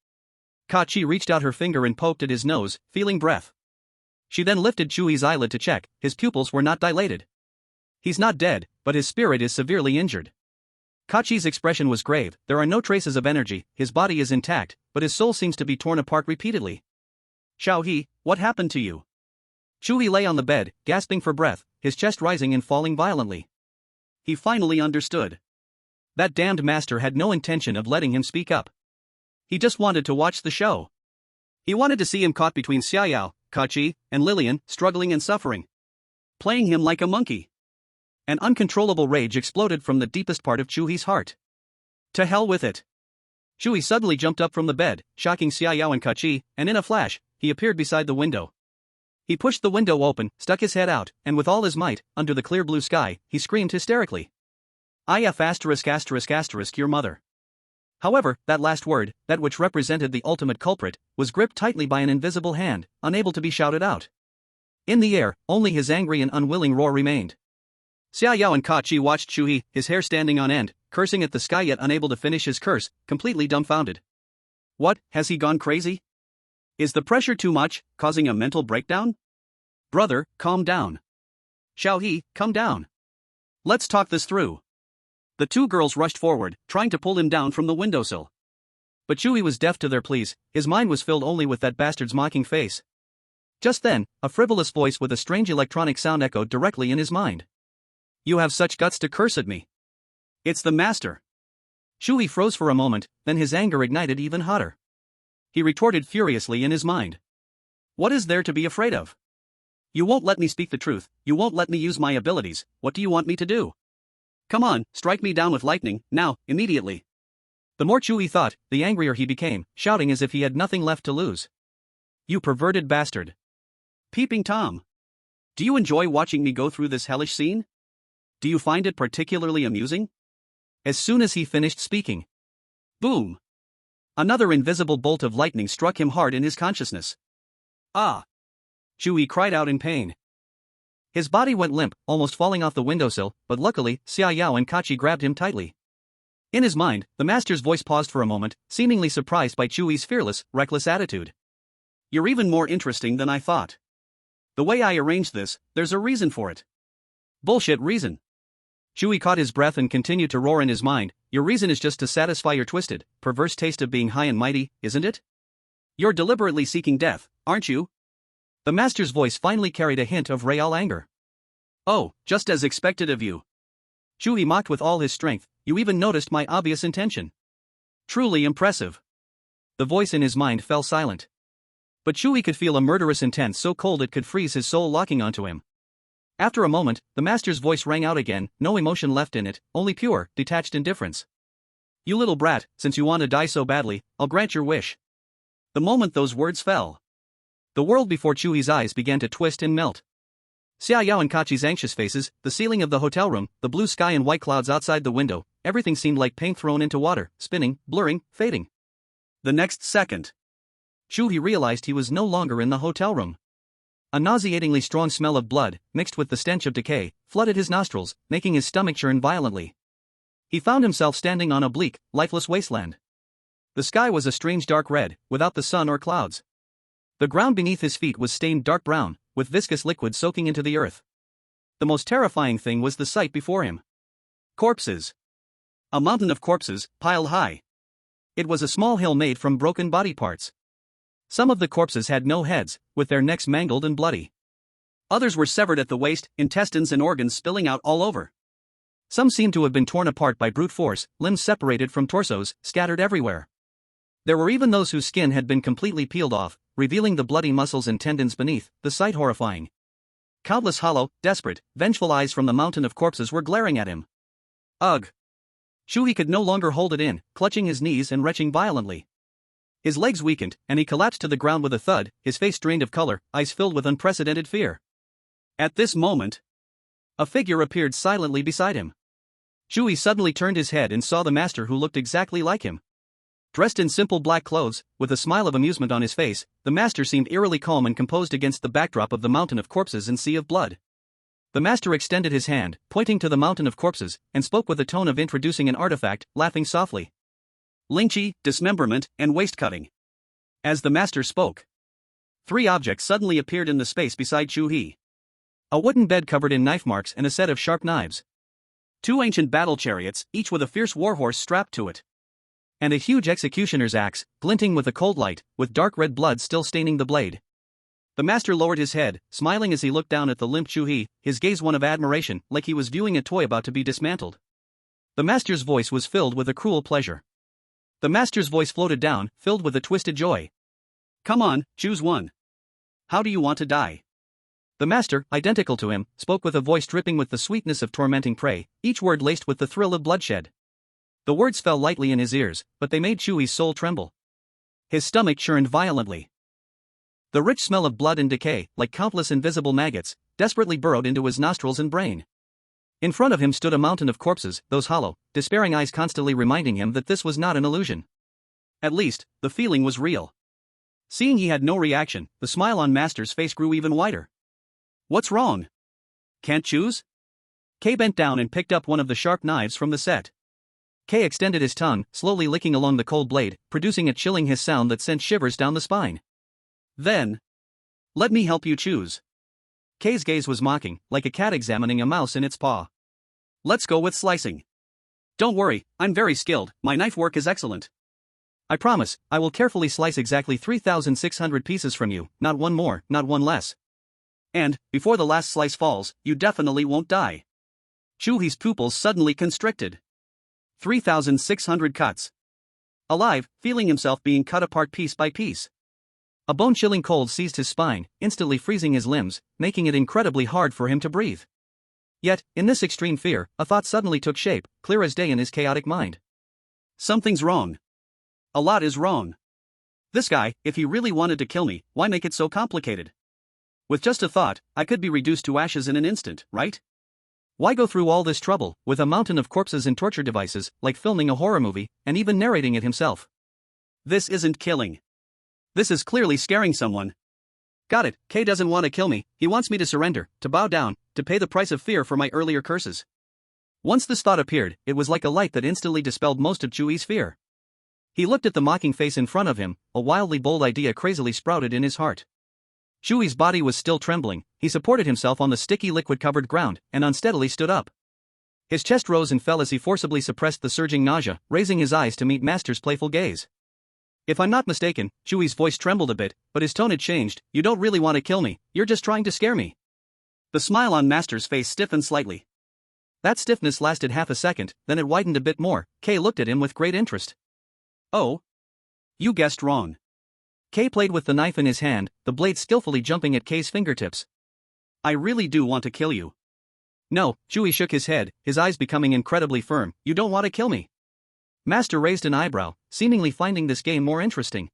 Kachi reached out her finger and poked at his nose, feeling breath. She then lifted Chu He's eyelid to check, his pupils were not dilated. He's not dead, but his spirit is severely injured. Kachi's expression was grave, there are no traces of energy, his body is intact, but his soul seems to be torn apart repeatedly. Chu He, what happened to you? Chu He lay on the bed, gasping for breath, his chest rising and falling violently. He finally understood. That damned master had no intention of letting him speak up. He just wanted to watch the show. He wanted to see him caught between Xiaoyao, Kachi, and Lillian, struggling and suffering. Playing him like a monkey. An uncontrollable rage exploded from the deepest part of Chu He's heart. To hell with it. Chu He suddenly jumped up from the bed, shocking Xiaoyao and Kachi, and in a flash, he appeared beside the window. He pushed the window open, stuck his head out, and with all his might, under the clear blue sky, he screamed hysterically. IF***** your mother. However, that last word, that which represented the ultimate culprit, was gripped tightly by an invisible hand, unable to be shouted out. In the air, only his angry and unwilling roar remained. Xiaoyao and Kachi watched Chu He, his hair standing on end, cursing at the sky yet unable to finish his curse, completely dumbfounded. What, has he gone crazy? Is the pressure too much, causing a mental breakdown? Brother, calm down. Chu He, come down. Let's talk this through. The two girls rushed forward, trying to pull him down from the windowsill. But Chu He was deaf to their pleas, his mind was filled only with that bastard's mocking face. Just then, a frivolous voice with a strange electronic sound echoed directly in his mind. You have such guts to curse at me. It's the master. Chu He froze for a moment, then his anger ignited even hotter. He retorted furiously in his mind. What is there to be afraid of? You won't let me speak the truth, you won't let me use my abilities, what do you want me to do? Come on, strike me down with lightning, now, immediately. The more Chu He thought, the angrier he became, shouting as if he had nothing left to lose. You perverted bastard. Peeping Tom. Do you enjoy watching me go through this hellish scene? Do you find it particularly amusing? As soon as he finished speaking. Boom! Another invisible bolt of lightning struck him hard in his consciousness. Ah! Chu He cried out in pain. His body went limp, almost falling off the windowsill, but luckily, Xiaoyao and Kachi grabbed him tightly. In his mind, the master's voice paused for a moment, seemingly surprised by Chu He's fearless, reckless attitude. You're even more interesting than I thought. The way I arranged this, there's a reason for it. Bullshit reason. Chu He caught his breath and continued to roar in his mind, your reason is just to satisfy your twisted, perverse taste of being high and mighty, isn't it? You're deliberately seeking death, aren't you? The master's voice finally carried a hint of real anger. Oh, just as expected of you. Chu He mocked with all his strength, you even noticed my obvious intention. Truly impressive. The voice in his mind fell silent. But Chu He could feel a murderous intent so cold it could freeze his soul locking onto him. After a moment, the master's voice rang out again, no emotion left in it, only pure, detached indifference. You little brat, since you want to die so badly, I'll grant your wish. The moment those words fell, the world before Chu He's eyes began to twist and melt. Xiaoyao and Kachi's anxious faces, the ceiling of the hotel room, the blue sky and white clouds outside the window, everything seemed like paint thrown into water, spinning, blurring, fading. The next second, Chu He realized he was no longer in the hotel room. A nauseatingly strong smell of blood, mixed with the stench of decay, flooded his nostrils, making his stomach churn violently. He found himself standing on a bleak, lifeless wasteland. The sky was a strange dark red, without the sun or clouds. The ground beneath his feet was stained dark brown, with viscous liquid soaking into the earth. The most terrifying thing was the sight before him. Corpses. A mountain of corpses, piled high. It was a small hill made from broken body parts. Some of the corpses had no heads, with their necks mangled and bloody. Others were severed at the waist, intestines and organs spilling out all over. Some seemed to have been torn apart by brute force, limbs separated from torsos, scattered everywhere. There were even those whose skin had been completely peeled off, revealing the bloody muscles and tendons beneath, the sight horrifying. Countless hollow, desperate, vengeful eyes from the mountain of corpses were glaring at him. Ugh! Chu He could no longer hold it in, clutching his knees and retching violently. His legs weakened, and he collapsed to the ground with a thud, his face drained of color, eyes filled with unprecedented fear. At this moment, a figure appeared silently beside him. Chu He suddenly turned his head and saw the master, who looked exactly like him. Dressed in simple black clothes, with a smile of amusement on his face, the master seemed eerily calm and composed against the backdrop of the mountain of corpses and sea of blood. The master extended his hand, pointing to the mountain of corpses, and spoke with a tone of introducing an artifact, laughing softly. Lynchi, dismemberment, and waist cutting. As the master spoke, 3 objects suddenly appeared in the space beside Chu He. A wooden bed covered in knife marks and a set of sharp knives. 2 ancient battle chariots, each with a fierce warhorse strapped to it. And a huge executioner's axe, glinting with a cold light, with dark red blood still staining the blade. The master lowered his head, smiling as he looked down at the limp Chu He, his gaze one of admiration, like he was viewing a toy about to be dismantled. The master's voice was filled with a cruel pleasure. The master's voice floated down, filled with a twisted joy. Come on, choose one. How do you want to die? The master, identical to him, spoke with a voice dripping with the sweetness of tormenting prey, each word laced with the thrill of bloodshed. The words fell lightly in his ears, but they made Chu He's soul tremble. His stomach churned violently. The rich smell of blood and decay, like countless invisible maggots, desperately burrowed into his nostrils and brain. In front of him stood a mountain of corpses, those hollow, despairing eyes constantly reminding him that this was not an illusion. At least, the feeling was real. Seeing he had no reaction, the smile on Master's face grew even wider. What's wrong? Can't choose? Kay bent down and picked up one of the sharp knives from the set. Kay extended his tongue, slowly licking along the cold blade, producing a chilling hiss sound that sent shivers down the spine. Then, let me help you choose. Kay's gaze was mocking, like a cat examining a mouse in its paw. Let's go with slicing. Don't worry, I'm very skilled, my knife work is excellent. I promise, I will carefully slice exactly 3,600 pieces from you, not one more, not one less. And, before the last slice falls, you definitely won't die. Chu He's pupils suddenly constricted. 3,600 cuts. Alive, feeling himself being cut apart piece by piece. A bone-chilling cold seized his spine, instantly freezing his limbs, making it incredibly hard for him to breathe. Yet, in this extreme fear, a thought suddenly took shape, clear as day in his chaotic mind. Something's wrong. A lot is wrong. This guy, if he really wanted to kill me, why make it so complicated? With just a thought, I could be reduced to ashes in an instant, right? Why go through all this trouble, with a mountain of corpses and torture devices, like filming a horror movie, and even narrating it himself? This isn't killing. This is clearly scaring someone. Got it, Kay doesn't want to kill me, he wants me to surrender, to bow down, to pay the price of fear for my earlier curses. Once this thought appeared, it was like a light that instantly dispelled most of Chu He's fear. He looked at the mocking face in front of him, a wildly bold idea crazily sprouted in his heart. Chu He's body was still trembling, he supported himself on the sticky liquid-covered ground, and unsteadily stood up. His chest rose and fell as he forcibly suppressed the surging nausea, raising his eyes to meet Master's playful gaze. If I'm not mistaken, Chu He's voice trembled a bit, but his tone had changed. You don't really want to kill me, you're just trying to scare me. The smile on Master's face stiffened slightly. That stiffness lasted half a second, then it widened a bit more. Kay looked at him with great interest. Oh? You guessed wrong. Kay played with the knife in his hand, the blade skillfully jumping at Kay's fingertips. I really do want to kill you. No, Chu He shook his head, his eyes becoming incredibly firm. You don't want to kill me. Master raised an eyebrow, seemingly finding this game more interesting.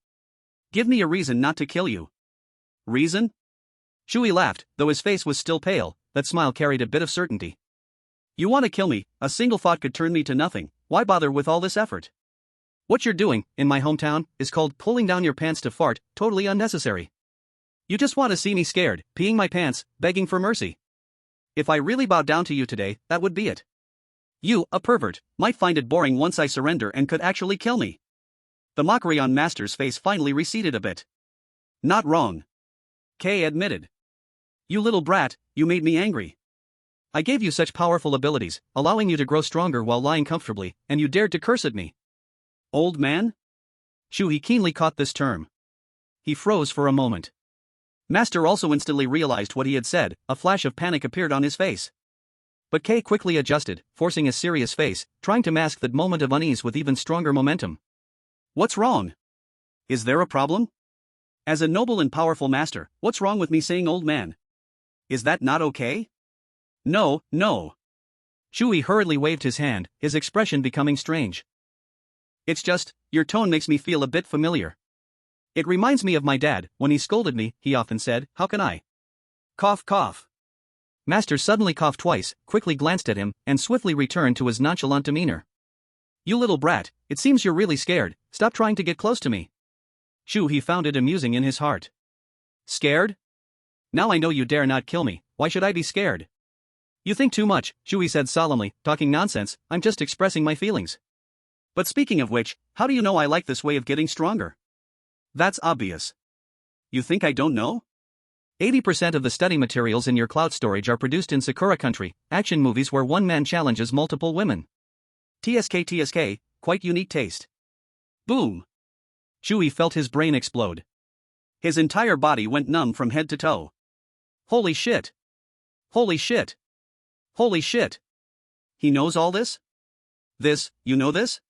Give me a reason not to kill you. Reason? Chu He laughed, though his face was still pale. That smile carried a bit of certainty. You want to kill me, a single thought could turn me to nothing, why bother with all this effort? What you're doing, in my hometown, is called pulling down your pants to fart, totally unnecessary. You just want to see me scared, peeing my pants, begging for mercy. If I really bowed down to you today, that would be it. You, a pervert, might find it boring once I surrender and could actually kill me. The mockery on Master's face finally receded a bit. Not wrong. Kay admitted. You little brat, you made me angry. I gave you such powerful abilities, allowing you to grow stronger while lying comfortably, and you dared to curse at me. Old man? Chu He keenly caught this term. He froze for a moment. Master also instantly realized what he had said, a flash of panic appeared on his face. But Kay quickly adjusted, forcing a serious face, trying to mask that moment of unease with even stronger momentum. What's wrong? Is there a problem? As a noble and powerful master, what's wrong with me saying old man? Is that not okay? No, no. Chu He hurriedly waved his hand, his expression becoming strange. It's just, your tone makes me feel a bit familiar. It reminds me of my dad. When he scolded me, he often said, how can I? Cough, cough. Master suddenly coughed twice, quickly glanced at him, and swiftly returned to his nonchalant demeanor. You little brat, it seems you're really scared. Stop trying to get close to me. Chu He found it amusing in his heart. Scared? Now I know you dare not kill me. Why should I be scared? You think too much, Chu He said solemnly, talking nonsense. I'm just expressing my feelings. But speaking of which, how do you know I like this way of getting stronger? That's obvious. You think I don't know? 80% of the study materials in your cloud storage are produced in Sakura Country, action movies where one man challenges multiple women. TSK, quite unique taste. Boom. Chu He felt his brain explode. His entire body went numb from head to toe. Holy shit. Holy shit. Holy shit. He knows all this? This, you know this?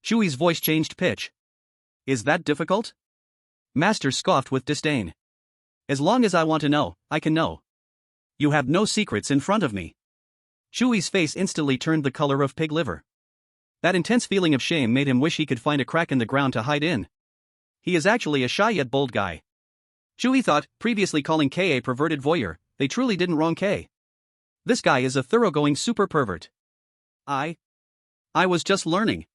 Chu He's voice changed pitch. Is that difficult? Master scoffed with disdain. As long as I want to know, I can know. You have no secrets in front of me. Chu He's face instantly turned the color of pig liver. That intense feeling of shame made him wish he could find a crack in the ground to hide in. He is actually a shy yet bold guy. Chu He thought, previously calling K a perverted voyeur, they truly didn't wrong K. This guy is a thoroughgoing super pervert. I was just learning.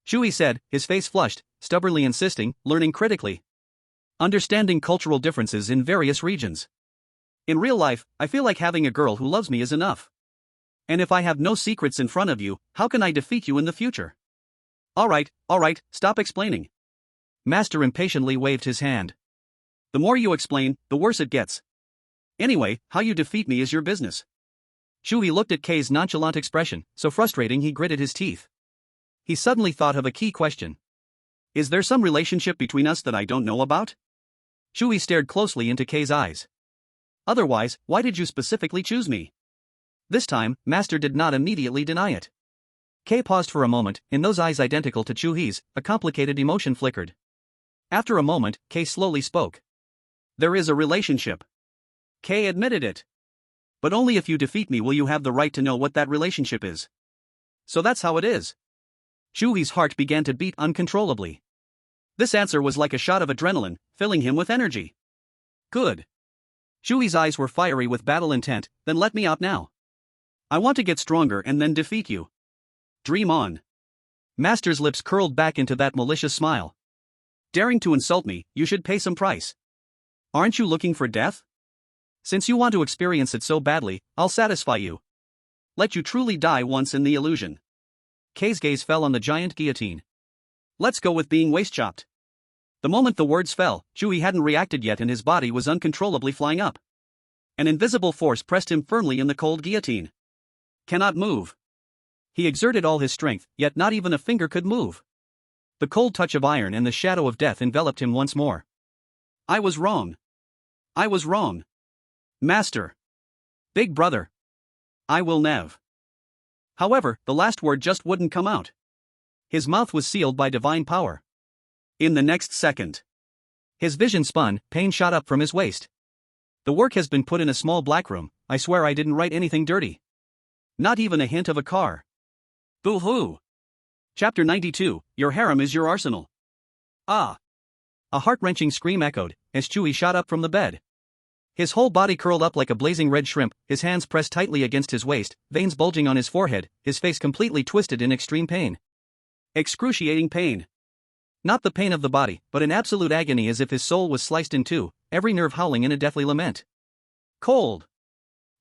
Chu He said, his face flushed, stubbornly insisting, learning critically. Understanding cultural differences in various regions. In real life, I feel like having a girl who loves me is enough. And if I have no secrets in front of you, how can I defeat you in the future? Alright, stop explaining. Master impatiently waved his hand. The more you explain, the worse it gets. Anyway, how you defeat me is your business. Chu He looked at K's nonchalant expression, so frustrating he gritted his teeth. He suddenly thought of a key question. Is there some relationship between us that I don't know about? Chu He stared closely into K's eyes. Otherwise, why did you specifically choose me? This time, Master did not immediately deny it. K paused for a moment. In those eyes identical to Chu He's, a complicated emotion flickered. After a moment, K slowly spoke. There is a relationship. K admitted it. But only if you defeat me will you have the right to know what that relationship is. So that's how it is. Chu He's heart began to beat uncontrollably. This answer was like a shot of adrenaline, filling him with energy. Good. Chu He's eyes were fiery with battle intent. Then let me out now. I want to get stronger and then defeat you. Dream on. Master's lips curled back into that malicious smile. Daring to insult me, you should pay some price. Aren't you looking for death? Since you want to experience it so badly, I'll satisfy you. Let you truly die once in the illusion. K's gaze fell on the giant guillotine. Let's go with being waist-chopped. The moment the words fell, Chu He hadn't reacted yet and his body was uncontrollably flying up. An invisible force pressed him firmly in the cold guillotine. Cannot move. He exerted all his strength, yet not even a finger could move. The cold touch of iron and the shadow of death enveloped him once more. I was wrong. I was wrong. Master. Big brother. I will nev. However, the last word just wouldn't come out. His mouth was sealed by divine power. In the next second, his vision spun, pain shot up from his waist. The work has been put in a small black room. I swear I didn't write anything dirty. Not even a hint of a car. Boo-hoo. Chapter 92, Your harem is your arsenal. Ah. A heart-wrenching scream echoed, as Chu He shot up from the bed. His whole body curled up like a blazing red shrimp, his hands pressed tightly against his waist, veins bulging on his forehead, his face completely twisted in extreme pain. Excruciating pain. Not the pain of the body, but an absolute agony as if his soul was sliced in two, every nerve howling in a deathly lament. Cold.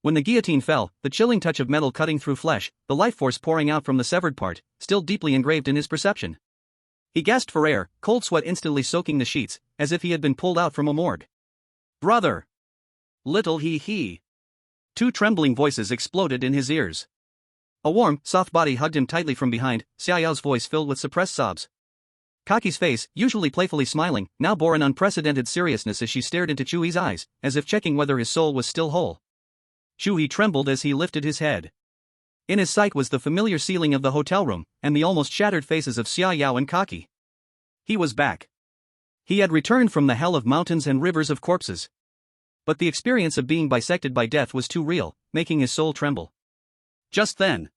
When the guillotine fell, the chilling touch of metal cutting through flesh, the life force pouring out from the severed part, still deeply engraved in his perception. He gasped for air, cold sweat instantly soaking the sheets, as if he had been pulled out from a morgue. Brother! Little he. Two trembling voices exploded in his ears. A warm, soft body hugged him tightly from behind, Xiaoyao's voice filled with suppressed sobs. Kaki's face, usually playfully smiling, now bore an unprecedented seriousness as she stared into Chu He's eyes, as if checking whether his soul was still whole. Chu He trembled as he lifted his head. In his sight was the familiar ceiling of the hotel room, and the almost shattered faces of Xiaoyao and Kaki. He was back. He had returned from the hell of mountains and rivers of corpses. But the experience of being bisected by death was too real, making his soul tremble. Just then,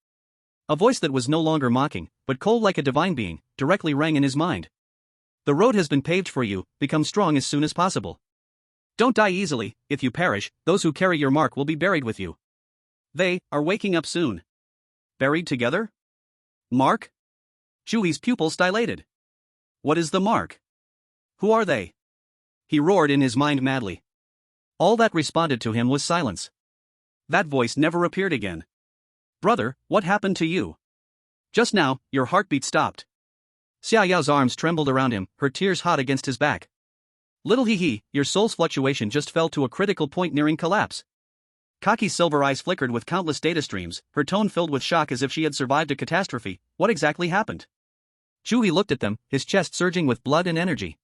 a voice that was no longer mocking, but cold like a divine being, directly rang in his mind. The road has been paved for you, become strong as soon as possible. Don't die easily, if you perish, those who carry your mark will be buried with you. They are waking up soon. Buried together? Mark? Chu He's pupils dilated. What is the mark? Who are they? He roared in his mind madly. All that responded to him was silence. That voice never appeared again. Brother, what happened to you? Just now, your heartbeat stopped. Xia Yao's arms trembled around him, her tears hot against his back. Little He, your soul's fluctuation just fell to a critical point nearing collapse. Kaki's silver eyes flickered with countless data streams, her tone filled with shock as if she had survived a catastrophe. What exactly happened? Chu He looked at them, his chest surging with blood and energy.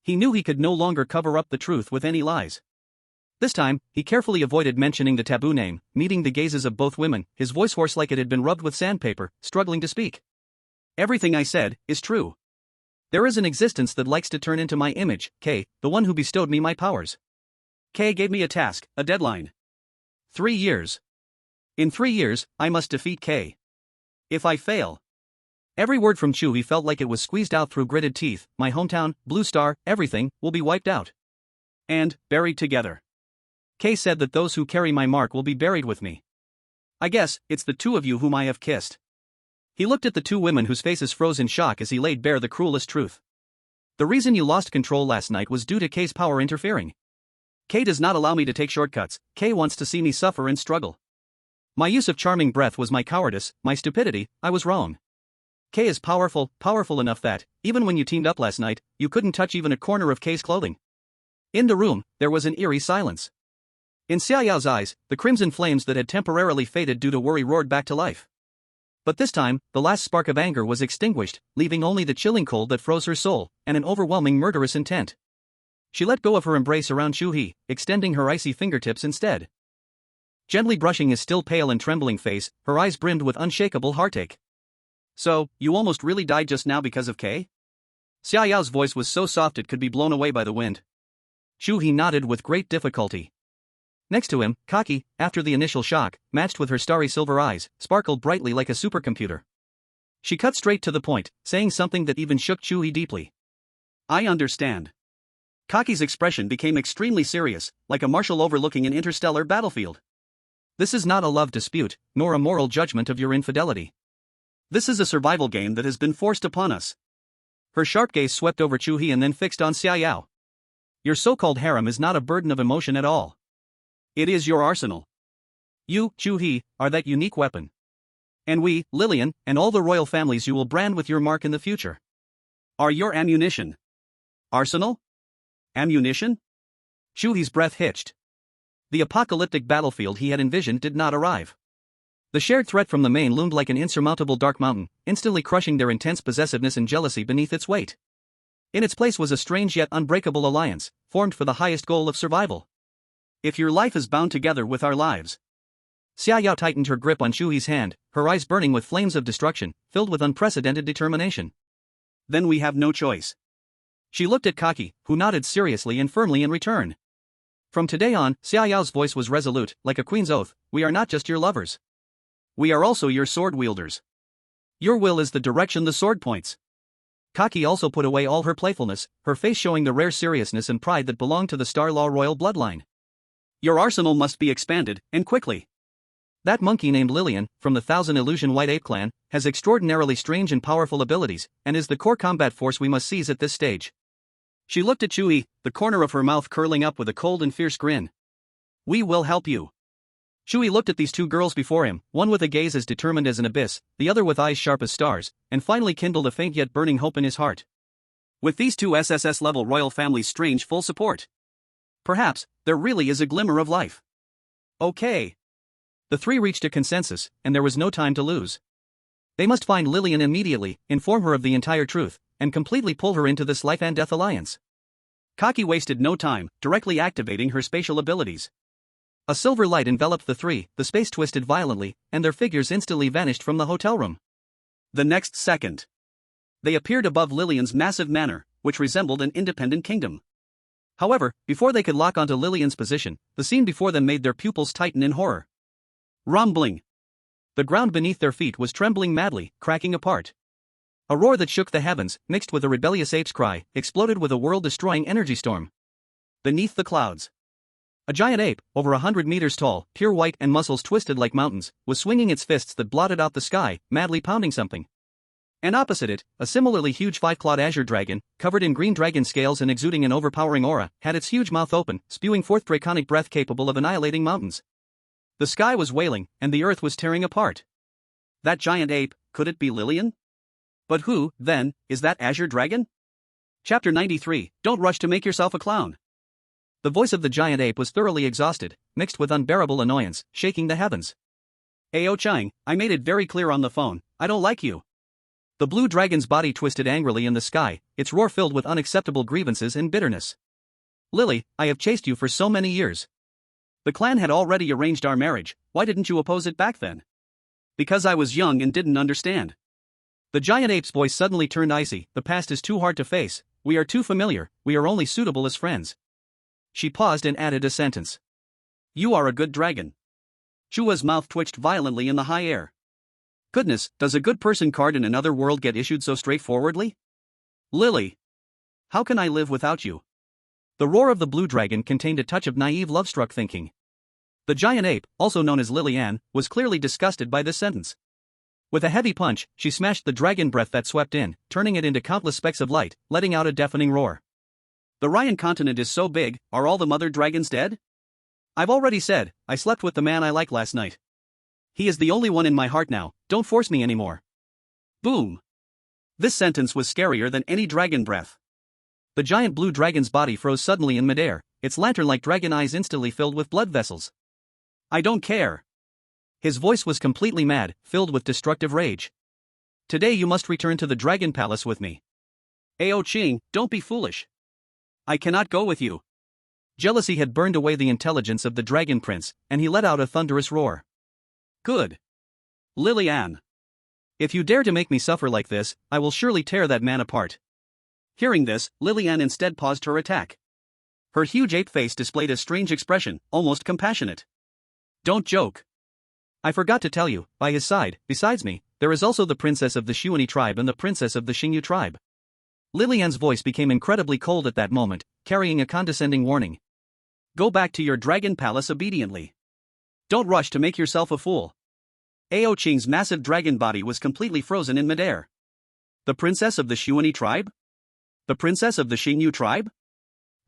He knew he could no longer cover up the truth with any lies. This time, he carefully avoided mentioning the taboo name, meeting the gazes of both women, his voice hoarse like it had been rubbed with sandpaper, struggling to speak. Everything I said is true. There is an existence that likes to turn into my image, K, the one who bestowed me my powers. K gave me a task, a deadline. 3 years. In 3 years, I must defeat K. If I fail. Every word from Chu He felt like it was squeezed out through gritted teeth. My hometown, Blue Star, everything, will be wiped out. And, buried together. K said that those who carry my mark will be buried with me. I guess, it's the two of you whom I have kissed. He looked at the two women whose faces froze in shock as he laid bare the cruelest truth. The reason you lost control last night was due to K's power interfering. K does not allow me to take shortcuts. K wants to see me suffer and struggle. My use of Charming Breath was my cowardice, my stupidity. I was wrong. K is powerful enough that, even when you teamed up last night, you couldn't touch even a corner of K's clothing. In the room, there was an eerie silence. In Xia Yao's eyes, the crimson flames that had temporarily faded due to worry roared back to life. But this time, the last spark of anger was extinguished, leaving only the chilling cold that froze her soul, and an overwhelming murderous intent. She let go of her embrace around Chu He, extending her icy fingertips instead. Gently brushing his still pale and trembling face, her eyes brimmed with unshakable heartache. So, you almost really died just now because of K? Xia Yao's voice was so soft it could be blown away by the wind. Chu He nodded with great difficulty. Next to him, Kaki, after the initial shock, matched with her starry silver eyes, sparkled brightly like a supercomputer. She cut straight to the point, saying something that even shook Chu He deeply. I understand. Kaki's expression became extremely serious, like a marshal overlooking an interstellar battlefield. This is not a love dispute, nor a moral judgment of your infidelity. This is a survival game that has been forced upon us. Her sharp gaze swept over Chu He and then fixed on Xia Yao. Your so-called harem is not a burden of emotion at all. It is your arsenal. You, Chu He, are that unique weapon. And we, Lillian, and all the royal families you will brand with your mark in the future, are your ammunition. Arsenal? Ammunition? Chu He's breath hitched. The apocalyptic battlefield he had envisioned did not arrive. The shared threat from the main loomed like an insurmountable dark mountain, instantly crushing their intense possessiveness and jealousy beneath its weight. In its place was a strange yet unbreakable alliance, formed for the highest goal of survival. If your life is bound together with our lives. Xia Yao tightened her grip on Chu He's hand, her eyes burning with flames of destruction, filled with unprecedented determination. Then we have no choice. She looked at Kaki, who nodded seriously and firmly in return. From today on, Xia Yao's voice was resolute, like a queen's oath. We are not just your lovers. We are also your sword wielders. Your will is the direction the sword points. Kaki also put away all her playfulness, her face showing the rare seriousness and pride that belonged to the Star Law royal bloodline. Your arsenal must be expanded, and quickly. That monkey named Lillian, from the Thousand Illusion White Ape clan, has extraordinarily strange and powerful abilities, and is the core combat force we must seize at this stage. She looked at Chu He, the corner of her mouth curling up with a cold and fierce grin. We will help you. Chu He looked at these two girls before him, one with a gaze as determined as an abyss, the other with eyes sharp as stars, and finally kindled a faint yet burning hope in his heart. With these two SSS-level royal families' strange full support, perhaps, there really is a glimmer of life. Okay. The three reached a consensus, and there was no time to lose. They must find Lillian immediately, inform her of the entire truth, and completely pull her into this life and death alliance. Kaki wasted no time, directly activating her spatial abilities. A silver light enveloped the three, the space twisted violently, and their figures instantly vanished from the hotel room. The next second, they appeared above Lillian's massive manor, which resembled an independent kingdom. However, before they could lock onto Lillian's position, the scene before them made their pupils tighten in horror. Rumbling. The ground beneath their feet was trembling madly, cracking apart. A roar that shook the heavens, mixed with a rebellious ape's cry, exploded with a world-destroying energy storm. Beneath the clouds, a giant ape, over 100 meters tall, pure white and muscles twisted like mountains, was swinging its fists that blotted out the sky, madly pounding something. And opposite it, a similarly huge five-clawed azure dragon, covered in green dragon scales and exuding an overpowering aura, had its huge mouth open, spewing forth draconic breath capable of annihilating mountains. The sky was wailing, and the earth was tearing apart. That giant ape, could it be Lillian? But who, then, is that azure dragon? Chapter 93, Don't rush to make yourself a clown. The voice of the giant ape was thoroughly exhausted, mixed with unbearable annoyance, shaking the heavens. Ao Chang, I made it very clear on the phone, I don't like you. The blue dragon's body twisted angrily in the sky, its roar filled with unacceptable grievances and bitterness. Lily, I have chased you for so many years. The clan had already arranged our marriage, why didn't you oppose it back then? Because I was young and didn't understand. The giant ape's voice suddenly turned icy, the past is too hard to face, we are too familiar, we are only suitable as friends. She paused and added a sentence. You are a good dragon. Chua's mouth twitched violently in the high air. Goodness, does a good person card in another world get issued so straightforwardly? Lily. How can I live without you? The roar of the blue dragon contained a touch of naive love-struck thinking. The giant ape, also known as Lily-Ann, was clearly disgusted by this sentence. With a heavy punch, she smashed the dragon breath that swept in, turning it into countless specks of light, letting out a deafening roar. The Ryan continent is so big, are all the mother dragons dead? I've already said, I slept with the man I like last night. He is the only one in my heart now, don't force me anymore. Boom. This sentence was scarier than any dragon breath. The giant blue dragon's body froze suddenly in midair, its lantern-like dragon eyes instantly filled with blood vessels. I don't care. His voice was completely mad, filled with destructive rage. Today you must return to the Dragon Palace with me. Ao Ching, don't be foolish. I cannot go with you. Jealousy had burned away the intelligence of the Dragon Prince, and he let out a thunderous roar. Good. Lily-Ann. If you dare to make me suffer like this, I will surely tear that man apart. Hearing this, Lily-Ann instead paused her attack. Her huge ape face displayed a strange expression, almost compassionate. Don't joke. I forgot to tell you, by his side, besides me, there is also the princess of the Chu He tribe and the princess of the Xingyu tribe. Lily-Ann's voice became incredibly cold at that moment, carrying a condescending warning. Go back to your dragon palace obediently. Don't rush to make yourself a fool. Ao Qing's massive dragon body was completely frozen in midair. The princess of the Chu He tribe? The princess of the Xingyu tribe?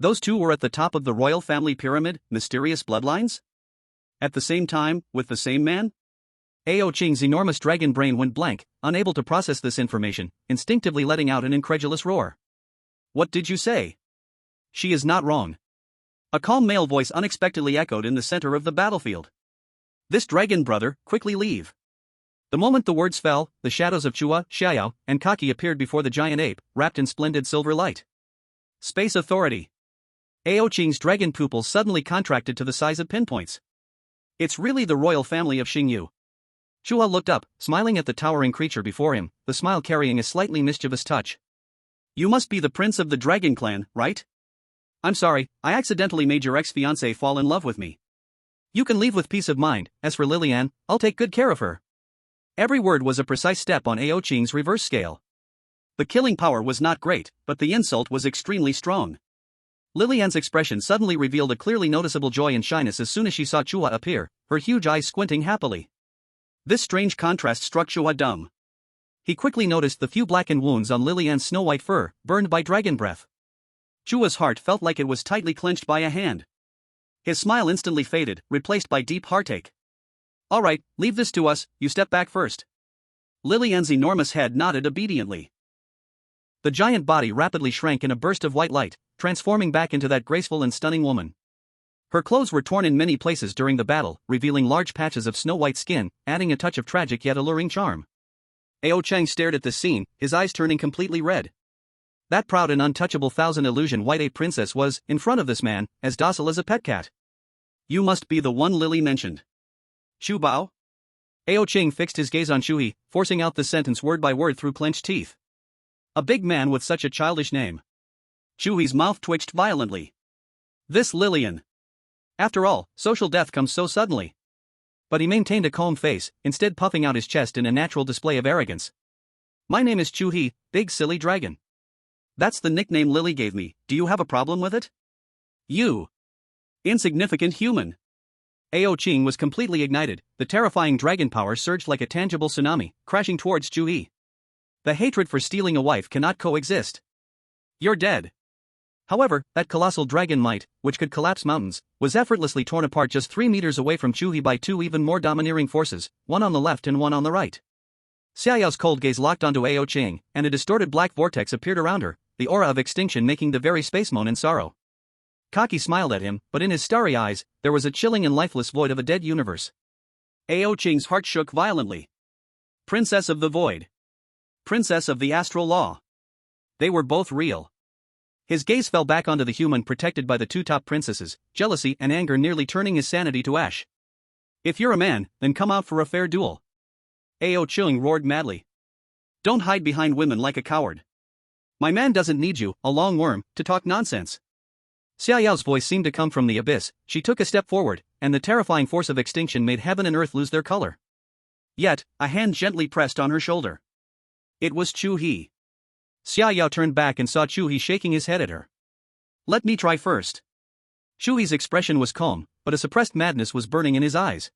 Those two were at the top of the royal family pyramid, mysterious bloodlines? At the same time, with the same man? Ao Qing's enormous dragon brain went blank, unable to process this information, instinctively letting out an incredulous roar. What did you say? She is not wrong. A calm male voice unexpectedly echoed in the center of the battlefield. This dragon brother, quickly leave. The moment the words fell, the shadows of Chua, Xiaoyao, and Kaki appeared before the giant ape, wrapped in splendid silver light. Space Authority. Ao Qing's dragon pupils suddenly contracted to the size of pinpoints. It's really the royal family of Xingyu. Chua looked up, smiling at the towering creature before him, the smile carrying a slightly mischievous touch. You must be the prince of the dragon clan, right? I'm sorry, I accidentally made your ex-fiancée fall in love with me. You can leave with peace of mind, as for Lily-Ann, I'll take good care of her. Every word was a precise step on Ao Qing's reverse scale. The killing power was not great, but the insult was extremely strong. Lily-Ann's expression suddenly revealed a clearly noticeable joy and shyness as soon as she saw Chua appear, her huge eyes squinting happily. This strange contrast struck Chua dumb. He quickly noticed the few blackened wounds on Lily-Ann's snow-white fur, burned by dragon breath. Chua's heart felt like it was tightly clenched by a hand. His smile instantly faded, replaced by deep heartache. All right, leave this to us, you step back first. Lily-Ann's enormous head nodded obediently. The giant body rapidly shrank in a burst of white light, transforming back into that graceful and stunning woman. Her clothes were torn in many places during the battle, revealing large patches of snow-white skin, adding a touch of tragic yet alluring charm. Ao Chang stared at this scene, his eyes turning completely red. That proud and untouchable thousand-illusion white ape princess was, in front of this man, as docile as a pet cat. You must be the one Lily mentioned. Xu Bao? Ao Qing fixed his gaze on Chu He, forcing out the sentence word by word through clenched teeth. A big man with such a childish name. Chu He's mouth twitched violently. This Lillian. After all, social death comes so suddenly. But he maintained a calm face, instead puffing out his chest in a natural display of arrogance. My name is Chu He, Big Silly Dragon. That's the nickname Lily gave me. Do you have a problem with it? You insignificant human. Ao Ching was completely ignited, the terrifying dragon power surged like a tangible tsunami, crashing towards Chu He. The hatred for stealing a wife cannot coexist. You're dead. However, that colossal dragon might, which could collapse mountains, was effortlessly torn apart just 3 meters away from Chu He by 2 even more domineering forces, one on the left and one on the right. Xiaoyao's cold gaze locked onto Ao Ching, and a distorted black vortex appeared around her, the aura of extinction making the very space moan in sorrow. Kaki smiled at him, but in his starry eyes, there was a chilling and lifeless void of a dead universe. Ao Ching's heart shook violently. Princess of the Void. Princess of the Astral Law. They were both real. His gaze fell back onto the human protected by the 2 top princesses, jealousy and anger nearly turning his sanity to ash. If you're a man, then come out for a fair duel. Ao Ching roared madly. Don't hide behind women like a coward. My man doesn't need you, a long worm, to talk nonsense. Xiaoyao's voice seemed to come from the abyss. She took a step forward, and the terrifying force of extinction made heaven and earth lose their color. Yet, a hand gently pressed on her shoulder. It was Chu He. Xiaoyao turned back and saw Chu He shaking his head at her. Let me try first. Chu He's expression was calm, but a suppressed madness was burning in his eyes.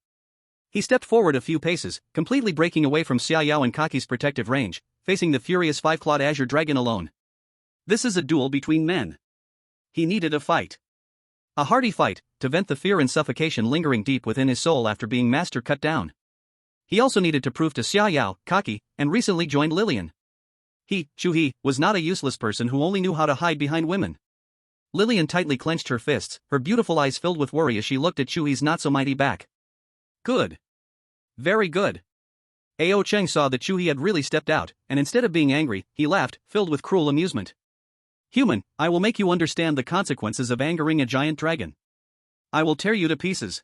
He stepped forward a few paces, completely breaking away from Xiaoyao and Kaki's protective range, facing the furious 5-clawed azure dragon alone. This is a duel between men. He needed a fight. A hearty fight, to vent the fear and suffocation lingering deep within his soul after being master cut down. He also needed to prove to Xiaoyao, Kaki, and recently joined Lillian. He, Chu He, was not a useless person who only knew how to hide behind women. Lillian tightly clenched her fists, her beautiful eyes filled with worry as she looked at Chu He's not-so-mighty back. Good. Very good. Ao Cheng saw that Chu He had really stepped out, and instead of being angry, he laughed, filled with cruel amusement. Human, I will make you understand the consequences of angering a giant dragon. I will tear you to pieces.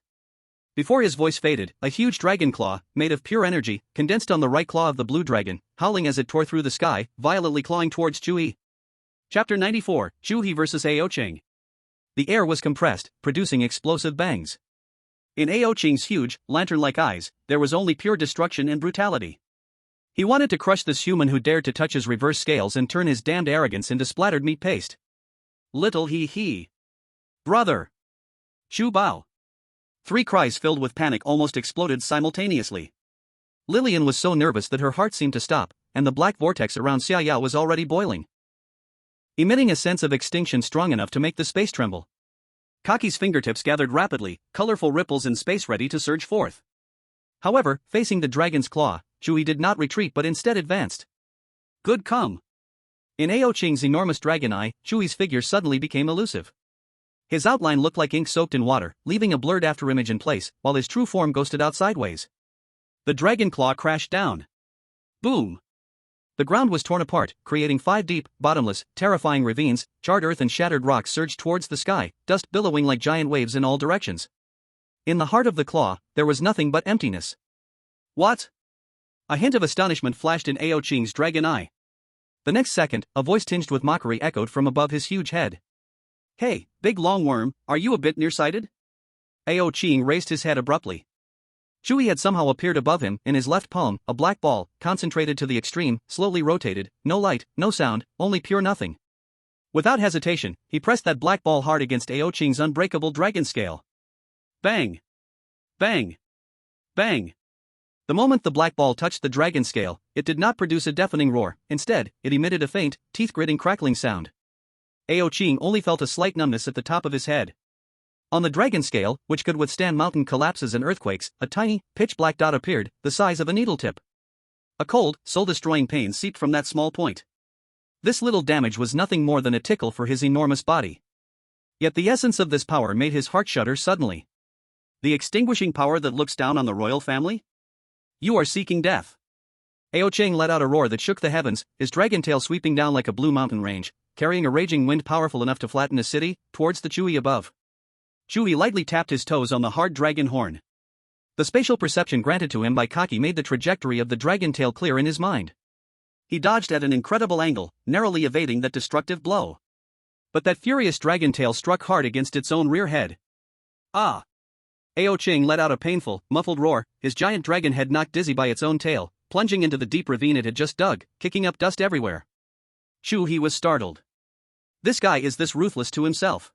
Before his voice faded, a huge dragon claw, made of pure energy, condensed on the right claw of the blue dragon, howling as it tore through the sky, violently clawing towards Chu He. Chapter 94, Chu He vs. Ao Ching. The air was compressed, producing explosive bangs. In Ao Ching's huge, lantern-like eyes, there was only pure destruction and brutality. He wanted to crush this human who dared to touch his reverse scales and turn his damned arrogance into splattered meat paste. Little he. Brother. Shu Bao. 3 cries filled with panic almost exploded simultaneously. Lillian was so nervous that her heart seemed to stop, and the black vortex around Xiaoyao was already boiling, emitting a sense of extinction strong enough to make the space tremble. Kaki's fingertips gathered rapidly, colorful ripples in space ready to surge forth. However, facing the dragon's claw, Chu He did not retreat but instead advanced. Good come. In Ao Ching's enormous dragon eye, Chu He's figure suddenly became elusive. His outline looked like ink soaked in water, leaving a blurred afterimage in place, while his true form ghosted out sideways. The dragon claw crashed down. Boom! The ground was torn apart, creating 5 deep, bottomless, terrifying ravines. Charred earth and shattered rocks surged towards the sky, dust billowing like giant waves in all directions. In the heart of the claw, there was nothing but emptiness. What? A hint of astonishment flashed in Ao Ching's dragon eye. The next second, a voice tinged with mockery echoed from above his huge head. Hey, big long worm, are you a bit nearsighted? Ao Ching raised his head abruptly. Chu He had somehow appeared above him, in his left palm, a black ball, concentrated to the extreme, slowly rotated, no light, no sound, only pure nothing. Without hesitation, he pressed that black ball hard against Ao Ching's unbreakable dragon scale. Bang! Bang! Bang! The moment the black ball touched the dragon scale, it did not produce a deafening roar. Instead, it emitted a faint, teeth-gritting crackling sound. Ao Ching only felt a slight numbness at the top of his head. On the dragon scale, which could withstand mountain collapses and earthquakes, a tiny, pitch-black dot appeared, the size of a needle tip. A cold, soul-destroying pain seeped from that small point. This little damage was nothing more than a tickle for his enormous body. Yet the essence of this power made his heart shudder suddenly. The extinguishing power that looks down on the royal family? You are seeking death. Ao Ching let out a roar that shook the heavens, his dragon tail sweeping down like a blue mountain range, carrying a raging wind powerful enough to flatten a city, towards the Chu He above. Chu He lightly tapped his toes on the hard dragon horn. The spatial perception granted to him by Kaki made the trajectory of the dragon tail clear in his mind. He dodged at an incredible angle, narrowly evading that destructive blow. But that furious dragon tail struck hard against its own rear head. Ah! Ao Ching let out a painful, muffled roar, his giant dragon head knocked dizzy by its own tail, plunging into the deep ravine it had just dug, kicking up dust everywhere. Chu He was startled. This guy is this ruthless to himself.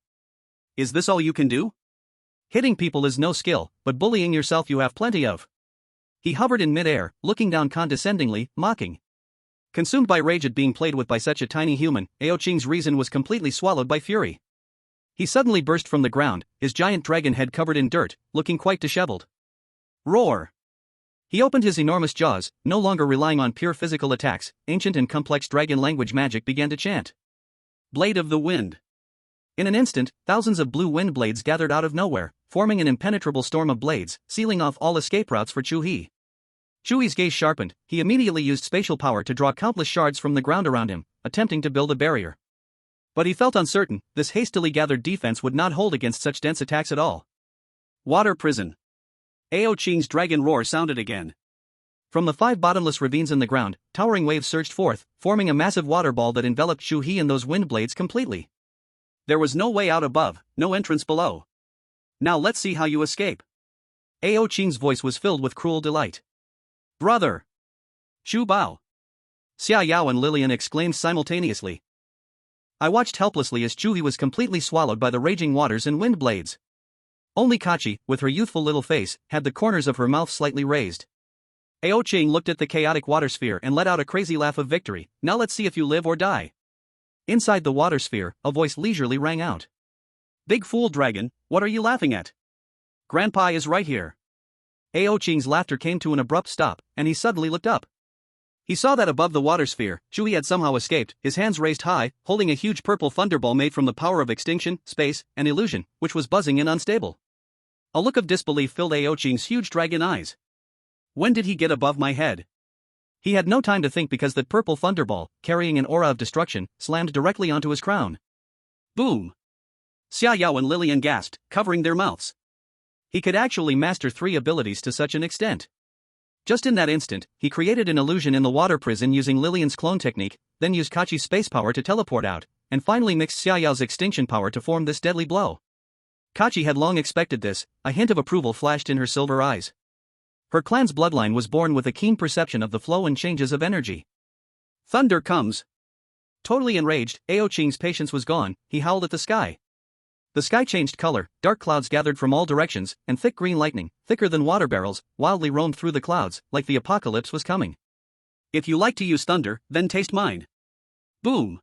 Is this all you can do? Hitting people is no skill, but bullying yourself you have plenty of. He hovered in midair, looking down condescendingly, mocking. Consumed by rage at being played with by such a tiny human, Ao Ching's reason was completely swallowed by fury. He suddenly burst from the ground, his giant dragon head covered in dirt, looking quite disheveled. Roar! He opened his enormous jaws, no longer relying on pure physical attacks. Ancient and complex dragon language magic began to chant. Blade of the Wind. In an instant, thousands of blue wind blades gathered out of nowhere, forming an impenetrable storm of blades, sealing off all escape routes for Chu He. Chu He's gaze sharpened, he immediately used spatial power to draw countless shards from the ground around him, attempting to build a barrier. But he felt uncertain, this hastily gathered defense would not hold against such dense attacks at all. Water prison. Ao Ching's dragon roar sounded again. From the 5 bottomless ravines in the ground, towering waves surged forth, forming a massive water ball that enveloped Chu He and those wind blades completely. There was no way out above, no entrance below. Now let's see how you escape. Ao Ching's voice was filled with cruel delight. Brother! Shu Bao! Xia Yao and Lilian exclaimed simultaneously. I watched helplessly as Chu He was completely swallowed by the raging waters and wind blades. Only Kachi, with her youthful little face, had the corners of her mouth slightly raised. Ao Ching looked at the chaotic water sphere and let out a crazy laugh of victory. Now let's see if you live or die. Inside the water sphere, a voice leisurely rang out. Big fool dragon, what are you laughing at? Grandpa is right here. Ao Ching's laughter came to an abrupt stop, and he suddenly looked up. He saw that above the water sphere, Chu He had somehow escaped, his hands raised high, holding a huge purple thunderball made from the power of extinction, space, and illusion, which was buzzing and unstable. A look of disbelief filled Ao Ching's huge dragon eyes. When did he get above my head? He had no time to think because that purple thunderball, carrying an aura of destruction, slammed directly onto his crown. Boom! Xia Yao and Lilian gasped, covering their mouths. He could actually master 3 abilities to such an extent. Just in that instant, he created an illusion in the water prison using Lilian's clone technique, then used Kachi's space power to teleport out, and finally mixed Xia Yao's extinction power to form this deadly blow. Kachi had long expected this, a hint of approval flashed in her silver eyes. Her clan's bloodline was born with a keen perception of the flow and changes of energy. Thunder comes! Totally enraged, Ao Ching's patience was gone, he howled at the sky. The sky changed color, dark clouds gathered from all directions, and thick green lightning, thicker than water barrels, wildly roamed through the clouds, like the apocalypse was coming. If you like to use thunder, then taste mine. Boom!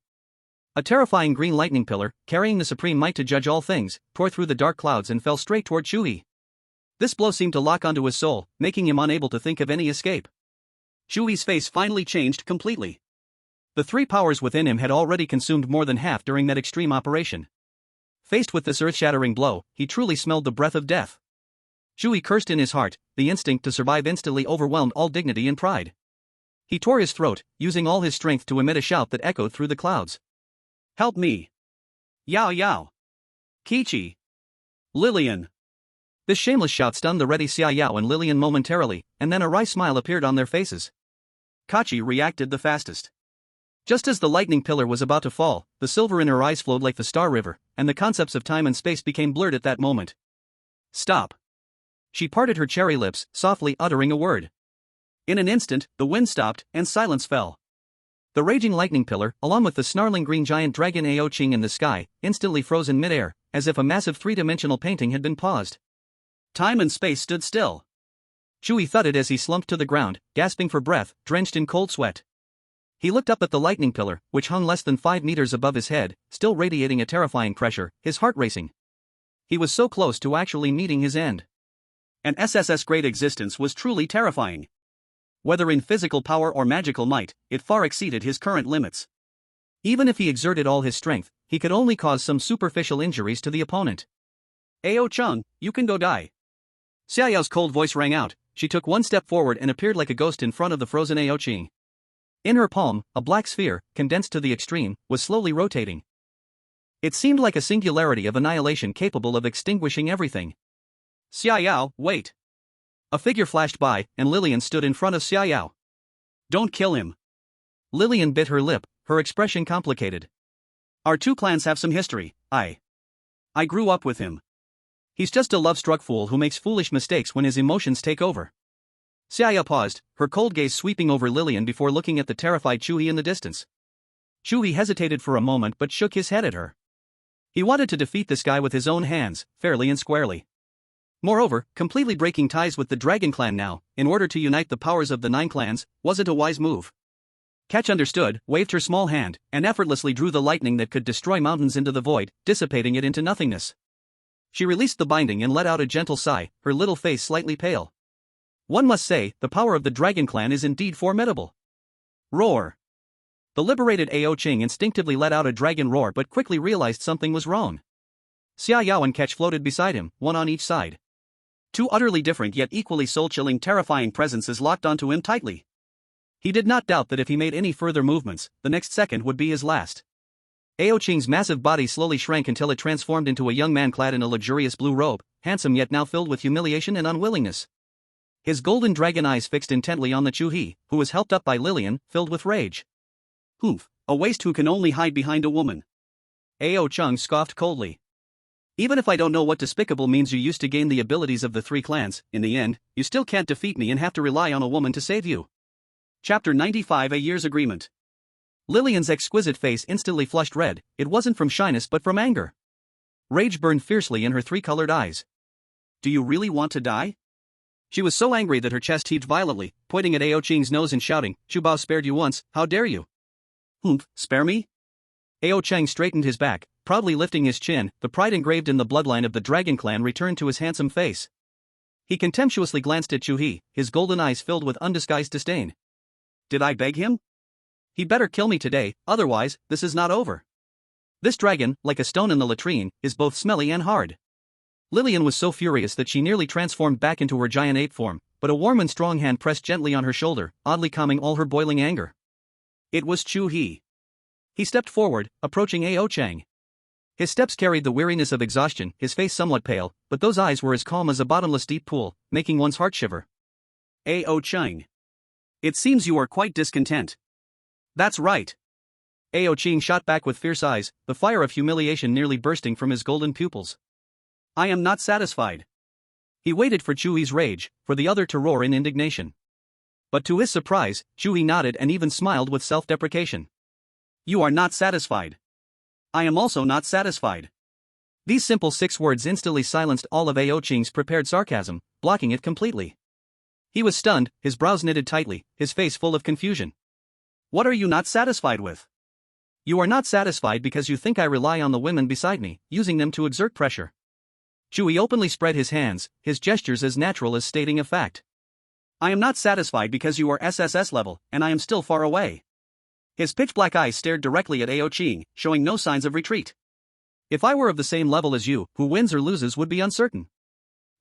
A terrifying green lightning pillar, carrying the supreme might to judge all things, tore through the dark clouds and fell straight toward Chu He. This blow seemed to lock onto his soul, making him unable to think of any escape. Chu He's face finally changed completely. The 3 powers within him had already consumed more than half during that extreme operation. Faced with this earth-shattering blow, he truly smelled the breath of death. Chu He cursed in his heart, the instinct to survive instantly overwhelmed all dignity and pride. He tore his throat, using all his strength to emit a shout that echoed through the clouds. Help me! Yao Yao! Kichi! Lilian! This shameless shout stunned the ready Xia Yao and Lilian momentarily, and then a wry smile appeared on their faces. Kachi reacted the fastest. Just as the lightning pillar was about to fall, the silver in her eyes flowed like the Star River, and the concepts of time and space became blurred at that moment. Stop! She parted her cherry lips, softly uttering a word. In an instant, the wind stopped, and silence fell. The raging lightning pillar, along with the snarling green giant dragon Ao Ching in the sky, instantly froze in midair, as if a massive 3-dimensional painting had been paused. Time and space stood still. Chu He thudded as he slumped to the ground, gasping for breath, drenched in cold sweat. He looked up at the lightning pillar, which hung less than 5 meters above his head, still radiating a terrifying pressure, his heart racing. He was so close to actually meeting his end. An SSS-grade existence was truly terrifying. Whether in physical power or magical might, it far exceeded his current limits. Even if he exerted all his strength, he could only cause some superficial injuries to the opponent. Ao Chung, you can go die. Xia Yao's cold voice rang out. She took 1 step forward and appeared like a ghost in front of the frozen Ao Ching. In her palm, a black sphere, condensed to the extreme, was slowly rotating. It seemed like a singularity of annihilation capable of extinguishing everything. Xia Yao, wait! A figure flashed by, and Lilian stood in front of Xia Yao. Don't kill him! Lilian bit her lip, her expression complicated. Our two clans have some history. I grew up with him. He's just a love-struck fool who makes foolish mistakes when his emotions take over. Xiaya paused, her cold gaze sweeping over Lillian before looking at the terrified Chu He in the distance. Chu He hesitated for a moment but shook his head at her. He wanted to defeat this guy with his own hands, fairly and squarely. Moreover, completely breaking ties with the Dragon Clan now, in order to unite the powers of the 9 clans, wasn't a wise move. Catch understood, waved her small hand, and effortlessly drew the lightning that could destroy mountains into the void, dissipating it into nothingness. She released the binding and let out a gentle sigh, her little face slightly pale. One must say, the power of the Dragon Clan is indeed formidable. Roar. The liberated Ao Qing instinctively let out a dragon roar but quickly realized something was wrong. Xia Yao and Ketch floated beside him, one on each side. Two utterly different yet equally soul-chilling terrifying presences locked onto him tightly. He did not doubt that if he made any further movements, the next second would be his last. Ao Qing's massive body slowly shrank until it transformed into a young man clad in a luxurious blue robe, handsome yet now filled with humiliation and unwillingness. His golden dragon eyes fixed intently on the Chu He, who was helped up by Lillian, filled with rage. Humph, a waste who can only hide behind a woman. Ao Chung scoffed coldly. Even if I don't know what despicable means you used to gain the abilities of the 3 clans, in the end, you still can't defeat me and have to rely on a woman to save you. Chapter 95 A Year's Agreement. Lillian's exquisite face instantly flushed red, it wasn't from shyness but from anger. Rage burned fiercely in her 3-colored eyes. Do you really want to die? She was so angry that her chest heaved violently, pointing at Ao Qing's nose and shouting, Chu Bao spared you once, how dare you? Humph, spare me? Ao Cheng straightened his back, proudly lifting his chin, the pride engraved in the bloodline of the Dragon Clan returned to his handsome face. He contemptuously glanced at Chu He, his golden eyes filled with undisguised disdain. Did I beg him? He better kill me today, otherwise, this is not over. This dragon, like a stone in the latrine, is both smelly and hard. Lillian was so furious that she nearly transformed back into her giant ape form, but a warm and strong hand pressed gently on her shoulder, oddly calming all her boiling anger. It was Chu He. He stepped forward, approaching Ao Cheng. His steps carried the weariness of exhaustion, his face somewhat pale, but those eyes were as calm as a bottomless deep pool, making one's heart shiver. Ao Cheng. It seems you are quite discontent. That's right. Ao Cheng shot back with fierce eyes, the fire of humiliation nearly bursting from his golden pupils. I am not satisfied. He waited for Chu He's rage, for the other to roar in indignation. But to his surprise, Chu He nodded and even smiled with self-deprecation. You are not satisfied. I am also not satisfied. These simple 6 words instantly silenced all of Ao Cheng's prepared sarcasm, blocking it completely. He was stunned, his brows knitted tightly, his face full of confusion. What are you not satisfied with? You are not satisfied because you think I rely on the women beside me, using them to exert pressure. Chu He openly spread his hands, his gestures as natural as stating a fact. I am not satisfied because you are SSS level, and I am still far away. His pitch-black eyes stared directly at Ao Qing, showing no signs of retreat. If I were of the same level as you, who wins or loses would be uncertain.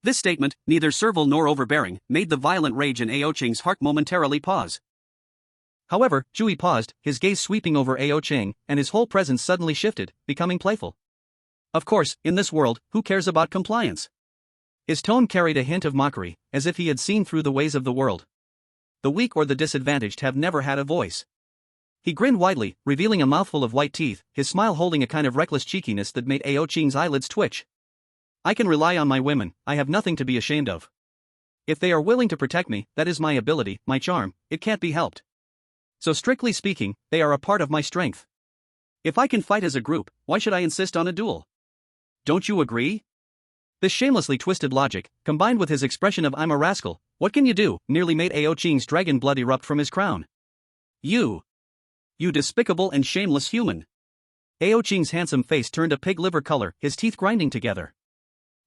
This statement, neither servile nor overbearing, made the violent rage in Ao Qing's heart momentarily pause. However, Chu He paused, his gaze sweeping over Ao Qing, and his whole presence suddenly shifted, becoming playful. Of course, in this world, who cares about compliance? His tone carried a hint of mockery, as if he had seen through the ways of the world. The weak or the disadvantaged have never had a voice. He grinned widely, revealing a mouthful of white teeth, his smile holding a kind of reckless cheekiness that made Ao Qing's eyelids twitch. I can rely on my women, I have nothing to be ashamed of. If they are willing to protect me, that is my ability, my charm, it can't be helped. So strictly speaking, they are a part of my strength. If I can fight as a group, why should I insist on a duel? Don't you agree? This shamelessly twisted logic, combined with his expression of I'm a rascal, what can you do, nearly made Ao Qing's dragon blood erupt from his crown. You despicable and shameless human. Ao Qing's handsome face turned a pig liver color, his teeth grinding together.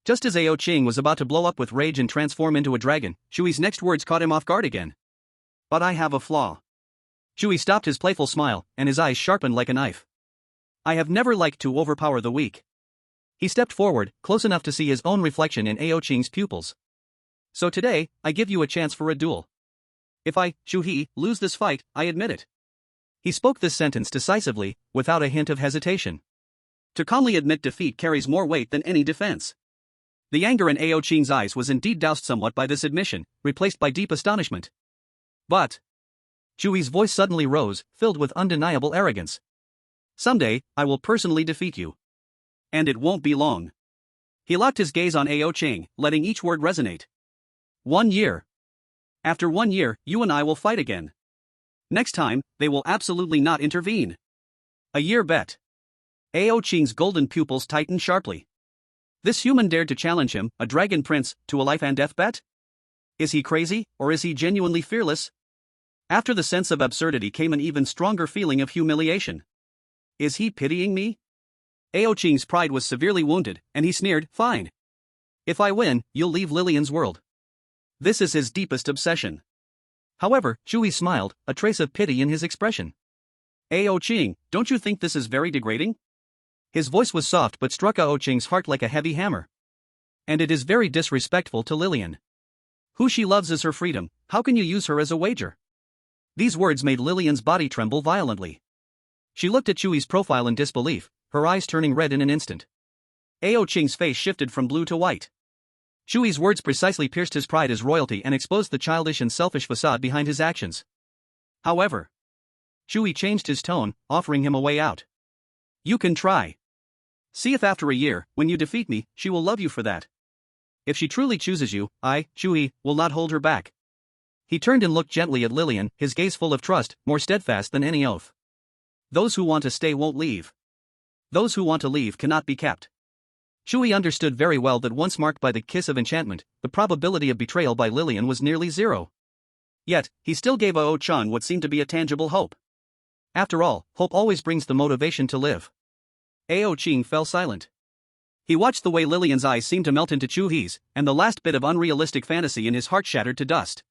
Just as Ao Qing was about to blow up with rage and transform into a dragon, Chu He's next words caught him off guard again. But I have a flaw. Chu He stopped his playful smile, and his eyes sharpened like a knife. I have never liked to overpower the weak. He stepped forward, close enough to see his own reflection in Ao Qing's pupils. So today, I give you a chance for a duel. If I, Chu He, lose this fight, I admit it. He spoke this sentence decisively, without a hint of hesitation. To calmly admit defeat carries more weight than any defense. The anger in Ao Qing's eyes was indeed doused somewhat by this admission, replaced by deep astonishment. But Chu He's voice suddenly rose, filled with undeniable arrogance. Someday, I will personally defeat you. And it won't be long. He locked his gaze on Ao Ching, letting each word resonate. 1 year. After 1 year, you and I will fight again. Next time, they will absolutely not intervene. A year bet. Ao Ching's golden pupils tightened sharply. This human dared to challenge him, a dragon prince, to a life and death bet? Is he crazy, or is he genuinely fearless? After the sense of absurdity came an even stronger feeling of humiliation. Is he pitying me? Ao Ching's pride was severely wounded, and he sneered, fine. If I win, you'll leave Lillian's world. This is his deepest obsession. However, Chu He smiled, a trace of pity in his expression. Ao Ching, don't you think this is very degrading? His voice was soft but struck Ao Ching's heart like a heavy hammer. And it is very disrespectful to Lillian. Who she loves is her freedom, how can you use her as a wager? These words made Lillian's body tremble violently. She looked at Chu He's profile in disbelief, her eyes turning red in an instant. Ao Ching's face shifted from blue to white. Chu He's words precisely pierced his pride as royalty and exposed the childish and selfish facade behind his actions. However, Chu He changed his tone, offering him a way out. You can try. See if after a year, when you defeat me, she will love you for that. If she truly chooses you, I, Chu He, will not hold her back. He turned and looked gently at Lillian, his gaze full of trust, more steadfast than any oath. Those who want to stay won't leave. Those who want to leave cannot be kept. Chu He understood very well that once marked by the kiss of enchantment, the probability of betrayal by Lillian was nearly zero. Yet, he still gave Ao Chang what seemed to be a tangible hope. After all, hope always brings the motivation to live. Ao Ching fell silent. He watched the way Lillian's eyes seemed to melt into Chu He's, and the last bit of unrealistic fantasy in his heart shattered to dust.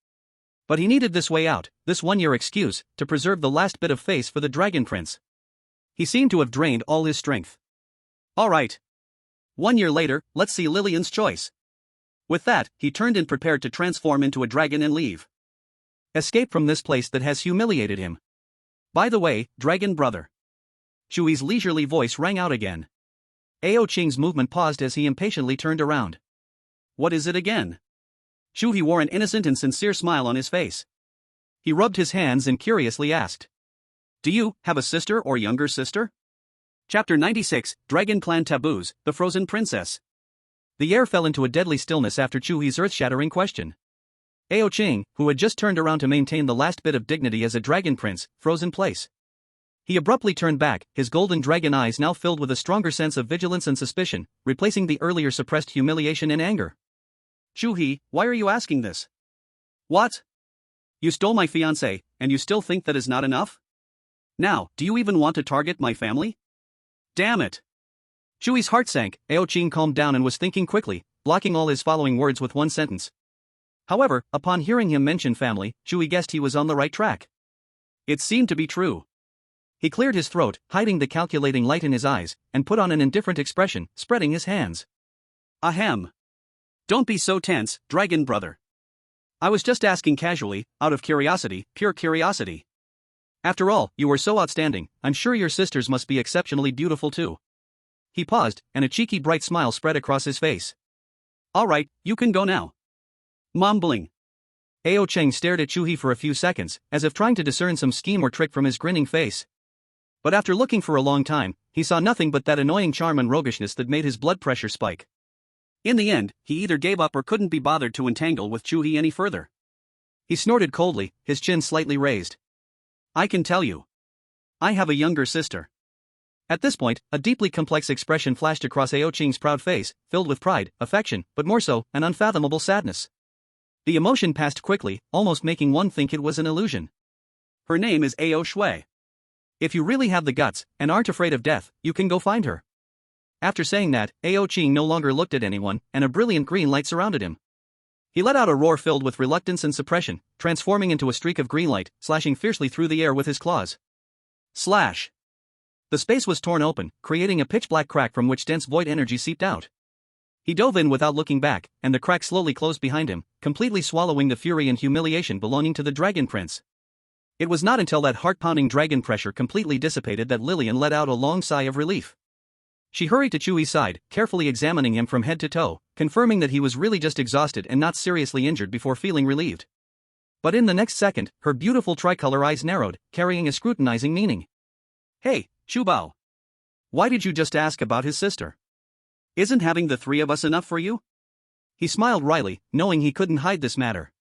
But he needed this way out, this 1 year excuse, to preserve the last bit of face for the Dragon Prince. He seemed to have drained all his strength. All right. 1 year later, let's see Lillian's choice. With that, he turned and prepared to transform into a dragon and leave. Escape from this place that has humiliated him. By the way, dragon brother. Chu He's leisurely voice rang out again. Ao Ching's movement paused as he impatiently turned around. What is it again? Chu He wore an innocent and sincere smile on his face. He rubbed his hands and curiously asked. Do you have a sister or younger sister? Chapter 96, Dragon Clan Taboos, The Frozen Princess. The air fell into a deadly stillness after Chu He's earth-shattering question. Ao Ching, who had just turned around to maintain the last bit of dignity as a dragon prince, froze in place. He abruptly turned back, his golden dragon eyes now filled with a stronger sense of vigilance and suspicion, replacing the earlier suppressed humiliation and anger. Chu He, why are you asking this? What? You stole my fiancé, and you still think that is not enough? Now, do you even want to target my family? Damn it! Chu He's heart sank. Ao Ching calmed down and was thinking quickly, blocking all his following words with one sentence. However, upon hearing him mention family, Chu He guessed he was on the right track. It seemed to be true. He cleared his throat, hiding the calculating light in his eyes, and put on an indifferent expression, spreading his hands. Ahem. Don't be so tense, dragon brother. I was just asking casually, out of curiosity, pure curiosity. After all, you were so outstanding, I'm sure your sisters must be exceptionally beautiful too. He paused, and a cheeky bright smile spread across his face. All right, you can go now. Mumbling. Ao Cheng stared at Chu He for a few seconds, as if trying to discern some scheme or trick from his grinning face. But after looking for a long time, he saw nothing but that annoying charm and roguishness that made his blood pressure spike. In the end, he either gave up or couldn't be bothered to entangle with Chu He any further. He snorted coldly, his chin slightly raised. I can tell you. I have a younger sister. At this point, a deeply complex expression flashed across Ao Ching's proud face, filled with pride, affection, but more so, an unfathomable sadness. The emotion passed quickly, almost making one think it was an illusion. Her name is Ao Shui. If you really have the guts, and aren't afraid of death, you can go find her. After saying that, Ao Ching no longer looked at anyone, and a brilliant green light surrounded him. He let out a roar filled with reluctance and suppression, transforming into a streak of green light, slashing fiercely through the air with his claws. Slash! The space was torn open, creating a pitch-black crack from which dense void energy seeped out. He dove in without looking back, and the crack slowly closed behind him, completely swallowing the fury and humiliation belonging to the Dragon Prince. It was not until that heart-pounding dragon pressure completely dissipated that Lillian let out a long sigh of relief. She hurried to Chu He's side, carefully examining him from head to toe, confirming that he was really just exhausted and not seriously injured before feeling relieved. But in the next second, her beautiful tricolor eyes narrowed, carrying a scrutinizing meaning. Hey, Chu Bao. Why did you just ask about his sister? Isn't having the three of us enough for you? He smiled wryly, knowing he couldn't hide this matter.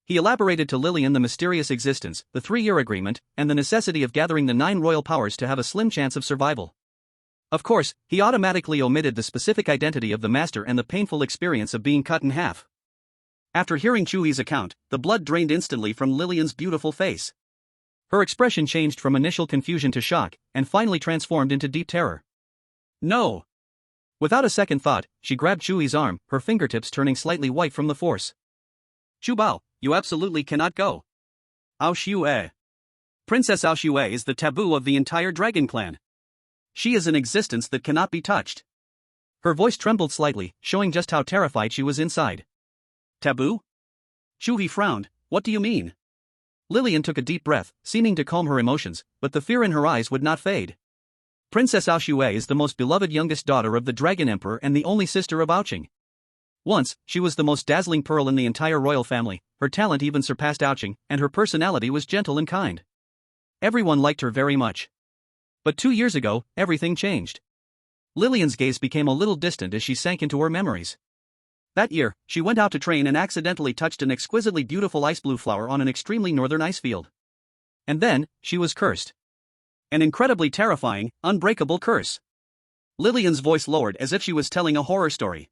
He elaborated to Lillian the mysterious existence, the 3-year agreement, and the necessity of gathering the 9 royal powers to have a slim chance of survival. Of course, he automatically omitted the specific identity of the master and the painful experience of being cut in half. After hearing Chu He's account, the blood drained instantly from Lillian's beautiful face. Her expression changed from initial confusion to shock, and finally transformed into deep terror. No! Without a second thought, she grabbed Chu He's arm, her fingertips turning slightly white from the force. Chu Bao, you absolutely cannot go. Ao Xue. Princess Ao Xue is the taboo of the entire dragon clan. She is an existence that cannot be touched. Her voice trembled slightly, showing just how terrified she was inside. Taboo? Chu He frowned. What do you mean? Lillian took a deep breath, seeming to calm her emotions, but the fear in her eyes would not fade. Princess Ao Xue is the most beloved youngest daughter of the Dragon Emperor and the only sister of Aoqing. Once, she was the most dazzling pearl in the entire royal family, her talent even surpassed Aoqing, and her personality was gentle and kind. Everyone liked her very much. But 2 years ago, everything changed. Lillian's gaze became a little distant as she sank into her memories. That year, she went out to train and accidentally touched an exquisitely beautiful ice blue flower on an extremely northern ice field. And then, she was cursed. An incredibly terrifying, unbreakable curse. Lillian's voice lowered as if she was telling a horror story.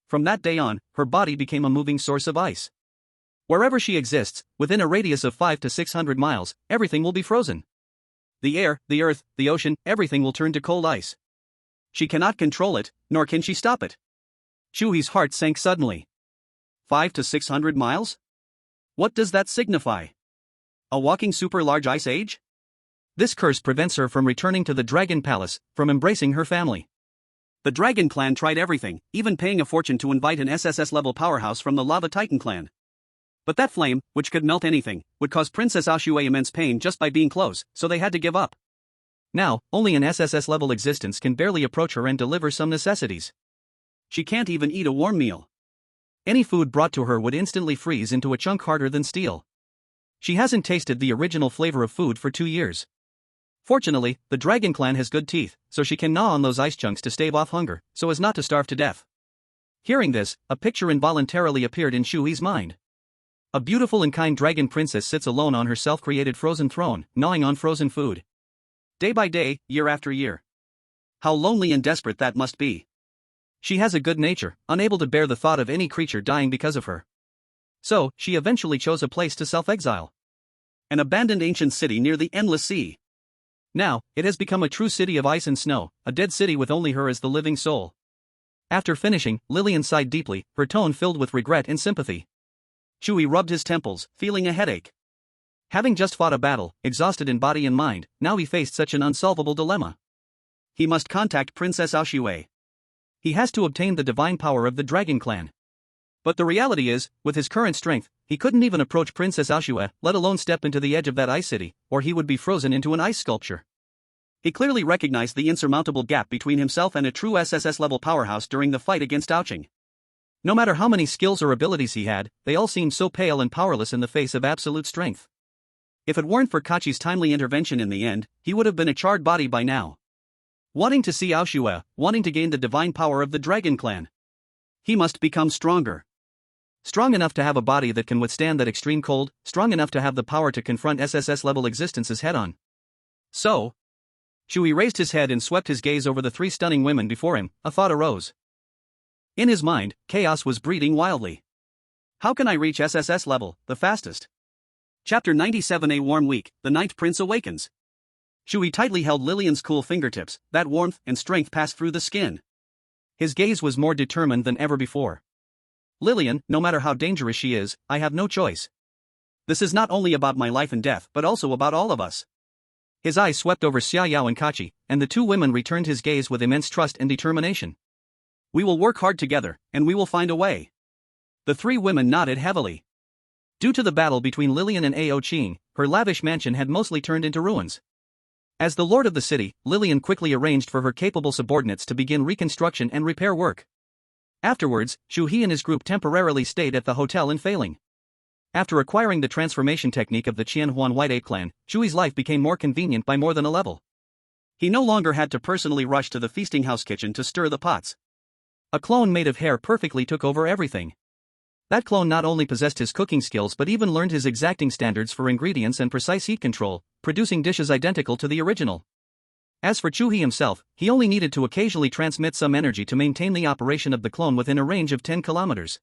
From that day on, her body became a moving source of ice. Wherever she exists, within a radius of 500 to 600 miles, everything will be frozen. The air, the earth, the ocean, everything will turn to cold ice. She cannot control it, nor can she stop it. Chu He's heart sank suddenly. 500 to 600 miles? What does that signify? A walking super-large ice age? This curse prevents her from returning to the Dragon Palace, from embracing her family. The Dragon Clan tried everything, even paying a fortune to invite an SSS-level powerhouse from the Lava Titan clan. But that flame, which could melt anything, would cause Princess Ao Xue immense pain just by being close, so they had to give up. Now, only an SSS-level existence can barely approach her and deliver some necessities. She can't even eat a warm meal. Any food brought to her would instantly freeze into a chunk harder than steel. She hasn't tasted the original flavor of food for 2 years. Fortunately, the Dragon Clan has good teeth, so she can gnaw on those ice chunks to stave off hunger, so as not to starve to death. Hearing this, a picture involuntarily appeared in Chu He's mind. A beautiful and kind dragon princess sits alone on her self-created frozen throne, gnawing on frozen food. Day by day, year after year. How lonely and desperate that must be. She has a good nature, unable to bear the thought of any creature dying because of her. So, she eventually chose a place to self-exile. An abandoned ancient city near the endless sea. Now, it has become a true city of ice and snow, a dead city with only her as the living soul. After finishing, Lillian sighed deeply, her tone filled with regret and sympathy. Chu He rubbed his temples, feeling a headache. Having just fought a battle, exhausted in body and mind, now he faced such an unsolvable dilemma. He must contact Princess Ao Xue. He has to obtain the divine power of the Dragon Clan. But the reality is, with his current strength, he couldn't even approach Princess Ao Xue, let alone step into the edge of that ice city, or he would be frozen into an ice sculpture. He clearly recognized the insurmountable gap between himself and a true SSS-level powerhouse during the fight against Aoqing. No matter how many skills or abilities he had, they all seemed so pale and powerless in the face of absolute strength. If it weren't for Kachi's timely intervention in the end, he would have been a charred body by now. Wanting to see Ao Xue, wanting to gain the divine power of the Dragon Clan. He must become stronger. Strong enough to have a body that can withstand that extreme cold, strong enough to have the power to confront SSS-level existences head-on. So, Chu He raised his head and swept his gaze over the 3 stunning women before him. A thought arose. In his mind, chaos was breeding wildly. How can I reach SSS level, the fastest? Chapter 97. A warm week, the Ninth Prince awakens. Chu He tightly held Lillian's cool fingertips, that warmth and strength passed through the skin. His gaze was more determined than ever before. Lillian, no matter how dangerous she is, I have no choice. This is not only about my life and death but also about all of us. His eyes swept over Xia Yao and Kachi, and the 2 women returned his gaze with immense trust and determination. We will work hard together, and we will find a way. The 3 women nodded heavily. Due to the battle between Lillian and Aoqing, her lavish mansion had mostly turned into ruins. As the lord of the city, Lillian quickly arranged for her capable subordinates to begin reconstruction and repair work. Afterwards, Chu He and his group temporarily stayed at the hotel in Failing. After acquiring the transformation technique of the Qianhuan White Ape clan, Chu He's life became more convenient by more than a level. He no longer had to personally rush to the feasting house kitchen to stir the pots. A clone made of hair perfectly took over everything. That clone not only possessed his cooking skills but even learned his exacting standards for ingredients and precise heat control, producing dishes identical to the original. As for Chu He himself, he only needed to occasionally transmit some energy to maintain the operation of the clone within a range of 10 kilometers.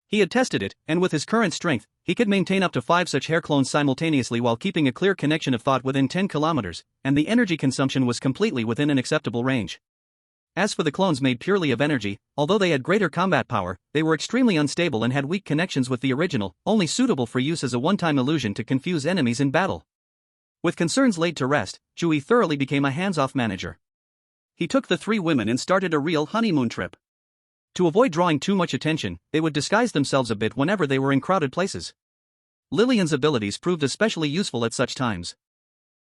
He had tested it, and with his current strength, he could maintain up to 5 such hair clones simultaneously while keeping a clear connection of thought within 10 kilometers, and the energy consumption was completely within an acceptable range. As for the clones made purely of energy, although they had greater combat power, they were extremely unstable and had weak connections with the original, only suitable for use as a one-time illusion to confuse enemies in battle. With concerns laid to rest, Chu He thoroughly became a hands-off manager. He took the 3 women and started a real honeymoon trip. To avoid drawing too much attention, they would disguise themselves a bit whenever they were in crowded places. Lillian's abilities proved especially useful at such times.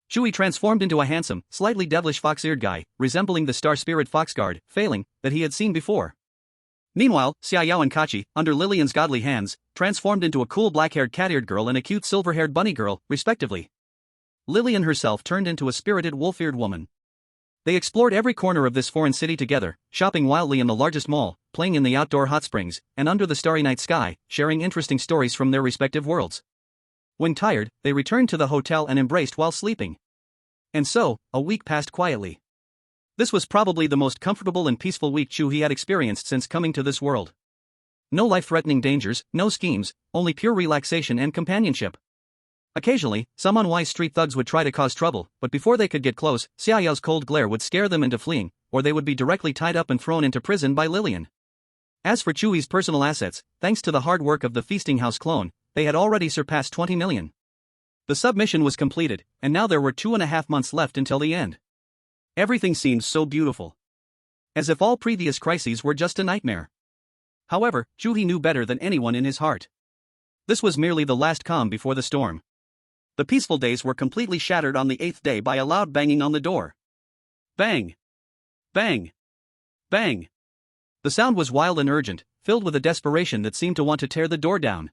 Chu He transformed into a handsome, slightly devilish fox-eared guy, resembling the star-spirit foxguard, failing, that he had seen before. Meanwhile, Xiaoyao and Kachi, under Lillian's godly hands, transformed into a cool black-haired cat-eared girl and a cute silver-haired bunny girl, respectively. Lillian herself turned into a spirited wolf-eared woman. They explored every corner of this foreign city together, shopping wildly in the largest mall, playing in the outdoor hot springs, and under the starry night sky, sharing interesting stories from their respective worlds. When tired, they returned to the hotel and embraced while sleeping. And so, a week passed quietly. This was probably the most comfortable and peaceful week Chu He had experienced since coming to this world. No life-threatening dangers, no schemes, only pure relaxation and companionship. Occasionally, some unwise street thugs would try to cause trouble, but before they could get close, Xiaoyao's cold glare would scare them into fleeing, or they would be directly tied up and thrown into prison by Lillian. As for Chu He's personal assets, thanks to the hard work of the feasting house clone, they had already surpassed 20 million. The submission was completed, and now there were 2.5 months left until the end. Everything seemed so beautiful. As if all previous crises were just a nightmare. However, Chu He knew better than anyone in his heart. This was merely the last calm before the storm. The peaceful days were completely shattered on the 8th day by a loud banging on the door. Bang! Bang! Bang! The sound was wild and urgent, filled with a desperation that seemed to want to tear the door down.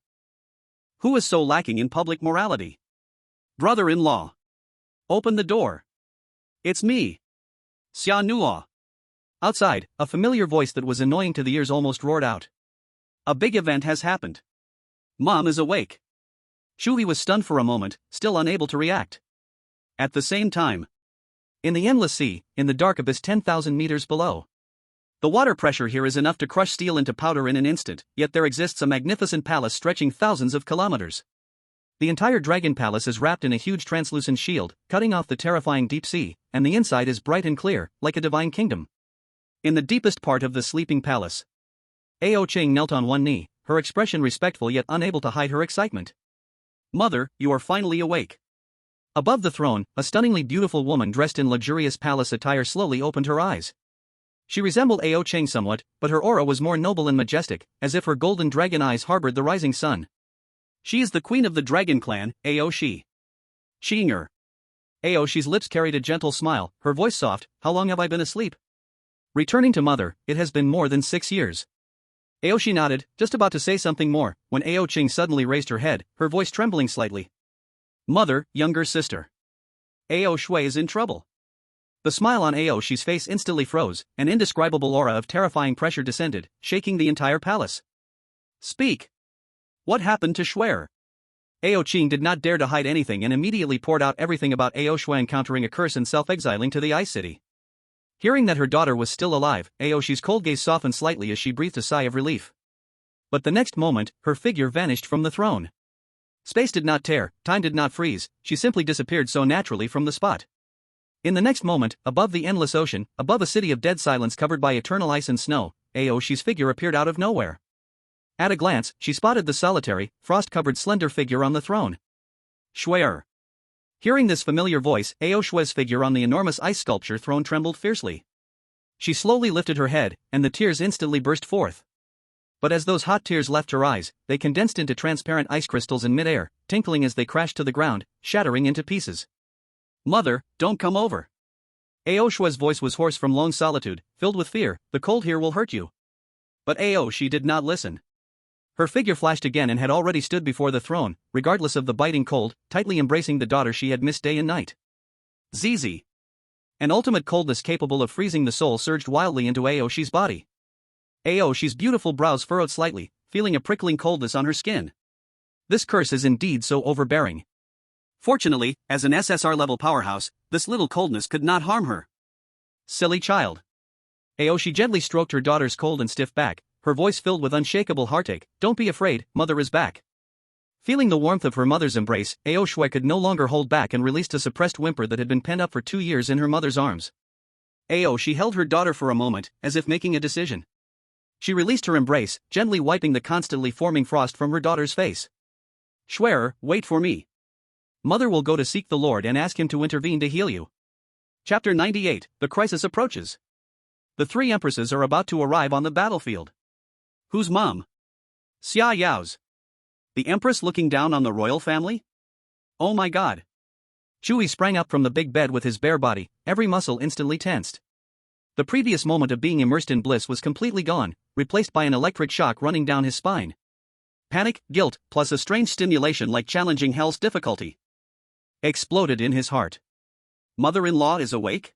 Who is so lacking in public morality? Brother-in-law! Open the door! It's me! Xia Nuo! Outside, a familiar voice that was annoying to the ears almost roared out. A big event has happened. Mom is awake. Chu He was stunned for a moment, still unable to react. At the same time, in the endless sea, in the dark abyss 10,000 meters below. The water pressure here is enough to crush steel into powder in an instant, yet there exists a magnificent palace stretching thousands of kilometers. The entire dragon palace is wrapped in a huge translucent shield, cutting off the terrifying deep sea, and the inside is bright and clear, like a divine kingdom. In the deepest part of the sleeping palace, Ao Ching knelt on one knee, her expression respectful yet unable to hide her excitement. Mother, you are finally awake. Above the throne, a stunningly beautiful woman dressed in luxurious palace attire slowly opened her eyes. She resembled Ao Cheng somewhat, but her aura was more noble and majestic, as if her golden dragon eyes harbored the rising sun. She is the queen of the dragon clan, Ao Shi. Xinger. Ao Shi's lips carried a gentle smile, her voice soft. How long have I been asleep? Returning to mother, it has been more than 6 years. Ao Shi nodded, just about to say something more, when Ao Ching suddenly raised her head, her voice trembling slightly. Mother, younger sister. Ao Shui is in trouble. The smile on Ao Shi's face instantly froze, an indescribable aura of terrifying pressure descended, shaking the entire palace. Speak. What happened to Shui? Ao Ching did not dare to hide anything and immediately poured out everything about Ao Shui encountering a curse and self-exiling to the Ice City. Hearing that her daughter was still alive, Ao Shi's cold gaze softened slightly as she breathed a sigh of relief. But the next moment, her figure vanished from the throne. Space did not tear, time did not freeze, she simply disappeared so naturally from the spot. In the next moment, above the endless ocean, above a city of dead silence covered by eternal ice and snow, Ao Shi's figure appeared out of nowhere. At a glance, she spotted the solitary, frost-covered slender figure on the throne. Shui. Hearing this familiar voice, Ao Shui's figure on the enormous ice sculpture throne trembled fiercely. She slowly lifted her head, and the tears instantly burst forth. But as those hot tears left her eyes, they condensed into transparent ice crystals in midair, tinkling as they crashed to the ground, shattering into pieces. Mother, don't come over. Ao Shui's voice was hoarse from lone solitude, filled with fear. The cold here will hurt you. But Ao Shi did not listen. Her figure flashed again and had already stood before the throne, regardless of the biting cold, tightly embracing the daughter she had missed day and night. Zizi. An ultimate coldness capable of freezing the soul surged wildly into Aoshi's body. Aoshi's beautiful brows furrowed slightly, feeling a prickling coldness on her skin. This curse is indeed so overbearing. Fortunately, as an SSR-level powerhouse, this little coldness could not harm her. Silly child. Aoshi gently stroked her daughter's cold and stiff back, her voice filled with unshakable heartache. Don't be afraid, mother is back. Feeling the warmth of her mother's embrace, Aoshi could no longer hold back and released a suppressed whimper that had been pent up for 2 years in her mother's arms. Aoshi held her daughter for a moment, as if making a decision. She released her embrace, gently wiping the constantly forming frost from her daughter's face. Schwerer, wait for me. Mother will go to seek the Lord and ask him to intervene to heal you. Chapter 98, The Crisis Approaches. The 3 empresses are about to arrive on the battlefield. Whose mom? Xia Yao's. The empress looking down on the royal family? Oh my god. Chu He sprang up from the big bed with his bare body, every muscle instantly tensed. The previous moment of being immersed in bliss was completely gone, replaced by an electric shock running down his spine. Panic, guilt, plus a strange stimulation like challenging hell's difficulty exploded in his heart. Mother-in-law is awake?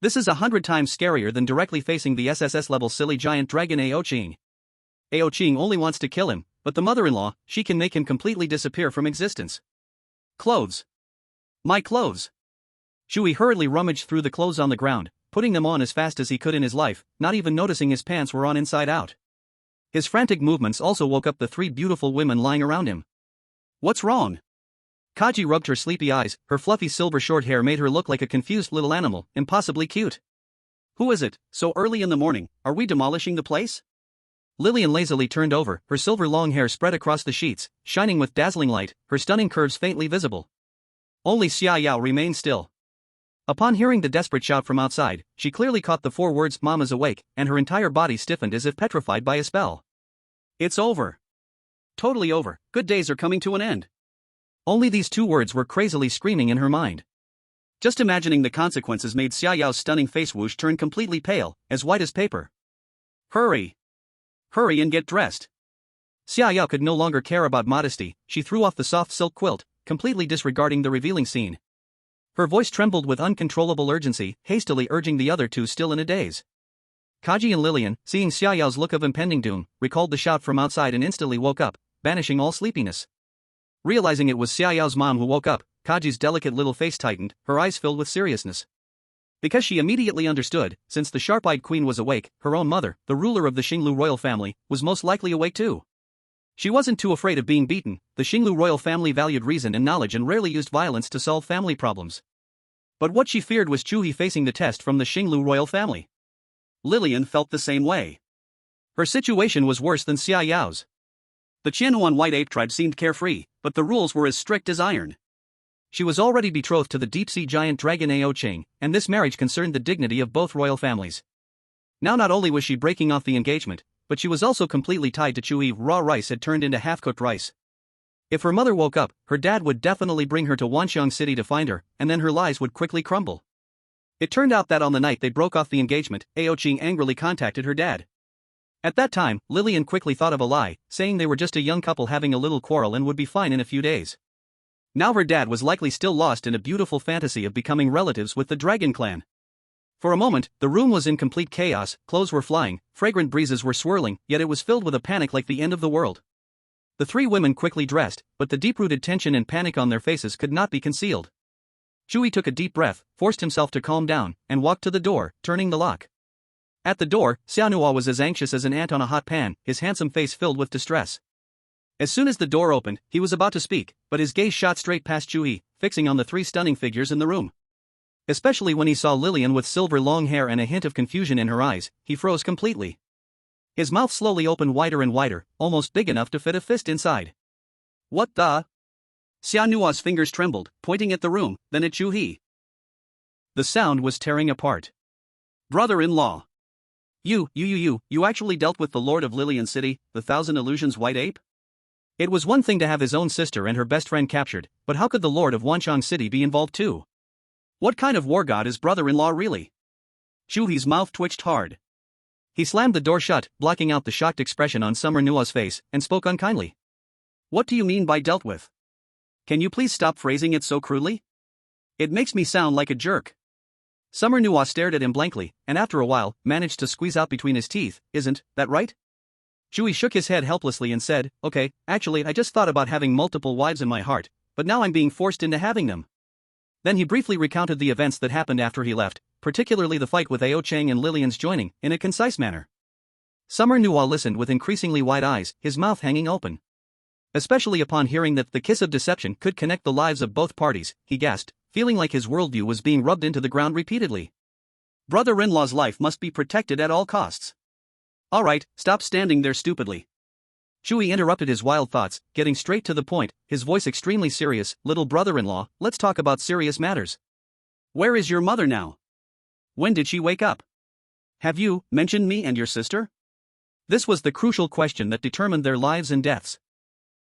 This is 100 times scarier than directly facing the SSS-level silly giant dragon Aoqing. Aoqing only wants to kill him, but the mother-in-law, she can make him completely disappear from existence. Clothes. My clothes. Chu He hurriedly rummaged through the clothes on the ground, putting them on as fast as he could in his life, not even noticing his pants were on inside out. His frantic movements also woke up the 3 beautiful women lying around him. What's wrong? Kaji rubbed her sleepy eyes, her fluffy silver short hair made her look like a confused little animal, impossibly cute. Who is it, so early in the morning, are we demolishing the place? Lillian lazily turned over, her silver long hair spread across the sheets, shining with dazzling light, her stunning curves faintly visible. Only Xia Yao remained still. Upon hearing the desperate shout from outside, she clearly caught the 4 words "Mama's awake," and her entire body stiffened as if petrified by a spell. It's over. Totally over, good days are coming to an end. Only these 2 words were crazily screaming in her mind. Just imagining the consequences made Xia Yao's stunning face whoosh turn completely pale, as white as paper. Hurry! Hurry and get dressed. Xia Yao could no longer care about modesty, she threw off the soft silk quilt, completely disregarding the revealing scene. Her voice trembled with uncontrollable urgency, hastily urging the other 2 still in a daze. Kaji and Lillian, seeing Xia Yao's look of impending doom, recalled the shout from outside and instantly woke up, banishing all sleepiness. Realizing it was Xia Yao's mom who woke up, Kaji's delicate little face tightened, her eyes filled with seriousness. Because she immediately understood, since the sharp-eyed queen was awake, her own mother, the ruler of the Xinglu royal family, was most likely awake too. She wasn't too afraid of being beaten, the Xinglu royal family valued reason and knowledge and rarely used violence to solve family problems. But what she feared was Chu He facing the test from the Xinglu royal family. Lillian felt the same way. Her situation was worse than Xia Yao's. The Qianhuan white ape tribe seemed carefree, but the rules were as strict as iron. She was already betrothed to the deep-sea giant dragon Aoqing, and this marriage concerned the dignity of both royal families. Now not only was she breaking off the engagement, but she was also completely tied to Chu He. Raw rice had turned into half-cooked rice. If her mother woke up, her dad would definitely bring her to Wanxiang City to find her, and then her lies would quickly crumble. It turned out that on the night they broke off the engagement, Aoqing angrily contacted her dad. At that time, Lillian quickly thought of a lie, saying they were just a young couple having a little quarrel and would be fine in a few days. Now her dad was likely still lost in a beautiful fantasy of becoming relatives with the Dragon Clan. For a moment, the room was in complete chaos, clothes were flying, fragrant breezes were swirling, yet it was filled with a panic like the end of the world. The 3 women quickly dressed, but the deep-rooted tension and panic on their faces could not be concealed. Chu He took a deep breath, forced himself to calm down, and walked to the door, turning the lock. At the door, Xianhua was as anxious as an ant on a hot pan, his handsome face filled with distress. As soon as the door opened, he was about to speak, but his gaze shot straight past Chu He, fixing on the 3 stunning figures in the room. Especially when he saw Lillian with silver long hair and a hint of confusion in her eyes, he froze completely. His mouth slowly opened wider and wider, almost big enough to fit a fist inside. What the? Xianhua's fingers trembled, pointing at the room, then at Chu He. The sound was tearing apart. Brother-in-law. You actually dealt with the Lord of Lillian City, the Thousand Illusions white ape? It was one thing to have his own sister and her best friend captured, but how could the Lord of Wanxiang City be involved too? What kind of war god is brother-in-law really? Chu He's mouth twitched hard. He slammed the door shut, blocking out the shocked expression on Summer Nua's face, and spoke unkindly. What do you mean by dealt with? Can you please stop phrasing it so crudely? It makes me sound like a jerk. Summer Nuwa stared at him blankly, and after a while, managed to squeeze out between his teeth, "Isn't that right?" Chu He shook his head helplessly and said, "Okay, actually I just thought about having multiple wives in my heart, but now I'm being forced into having them." Then he briefly recounted the events that happened after he left, particularly the fight with Ao Chang and Lillian's joining, in a concise manner. Summer Nuwa listened with increasingly wide eyes, his mouth hanging open. Especially upon hearing that the kiss of deception could connect the lives of both parties, he gasped, feeling like his worldview was being rubbed into the ground repeatedly. Brother-in-law's life must be protected at all costs. Alright, stop standing there stupidly. Chu He interrupted his wild thoughts, getting straight to the point, his voice extremely serious. "Little brother-in-law, let's talk about serious matters. Where is your mother now? When did she wake up? Have you mentioned me and your sister?" This was the crucial question that determined their lives and deaths.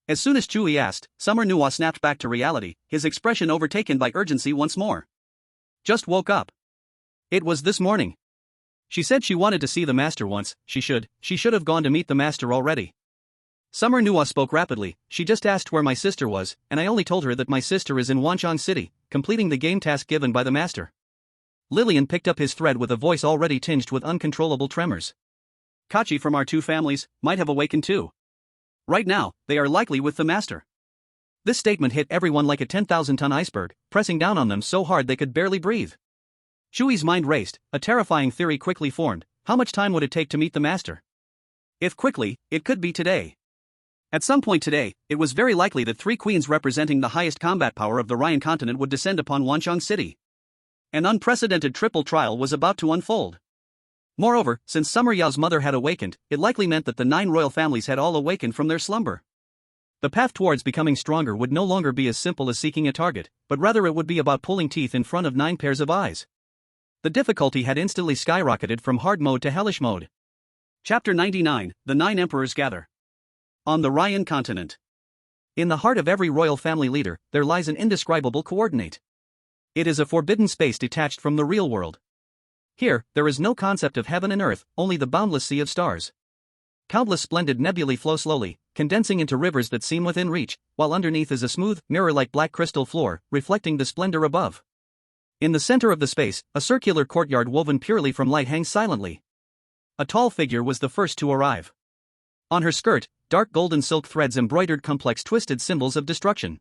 As soon as Chu He asked, Summer Nuwa snapped back to reality, his expression overtaken by urgency once more. "Just woke up. It was this morning. She said she wanted to see the master once. She should have gone to meet the master already." Summer Nuwa spoke rapidly. "She just asked where my sister was, and I only told her that my sister is in Wanchang City, completing the game task given by the master." Lillian picked up his thread with a voice already tinged with uncontrollable tremors. "Kachi from our two families might have awakened too. Right now, they are likely with the master." This statement hit everyone like a 10,000-ton iceberg, pressing down on them so hard they could barely breathe. Chu He's mind raced, a terrifying theory quickly formed. How much time would it take to meet the master? If quickly, it could be today. At some point today, it was very likely that three queens representing the highest combat power of the Ryan continent would descend upon Wanchang City. An unprecedented triple trial was about to unfold. Moreover, since Summer Yao's mother had awakened, it likely meant that the 9 royal families had all awakened from their slumber. The path towards becoming stronger would no longer be as simple as seeking a target, but rather it would be about pulling teeth in front of 9 pairs of eyes. The difficulty had instantly skyrocketed from hard mode to hellish mode. Chapter 99, The 9 Emperors Gather. On the Ryan continent. In the heart of every royal family leader, there lies an indescribable coordinate. It is a forbidden space detached from the real world. Here, there is no concept of heaven and earth, only the boundless sea of stars. Countless splendid nebulae flow slowly, condensing into rivers that seem within reach, while underneath is a smooth, mirror-like black crystal floor, reflecting the splendor above. In the center of the space, a circular courtyard woven purely from light hangs silently. A tall figure was the first to arrive. On her skirt, dark golden silk threads embroidered complex twisted symbols of destruction.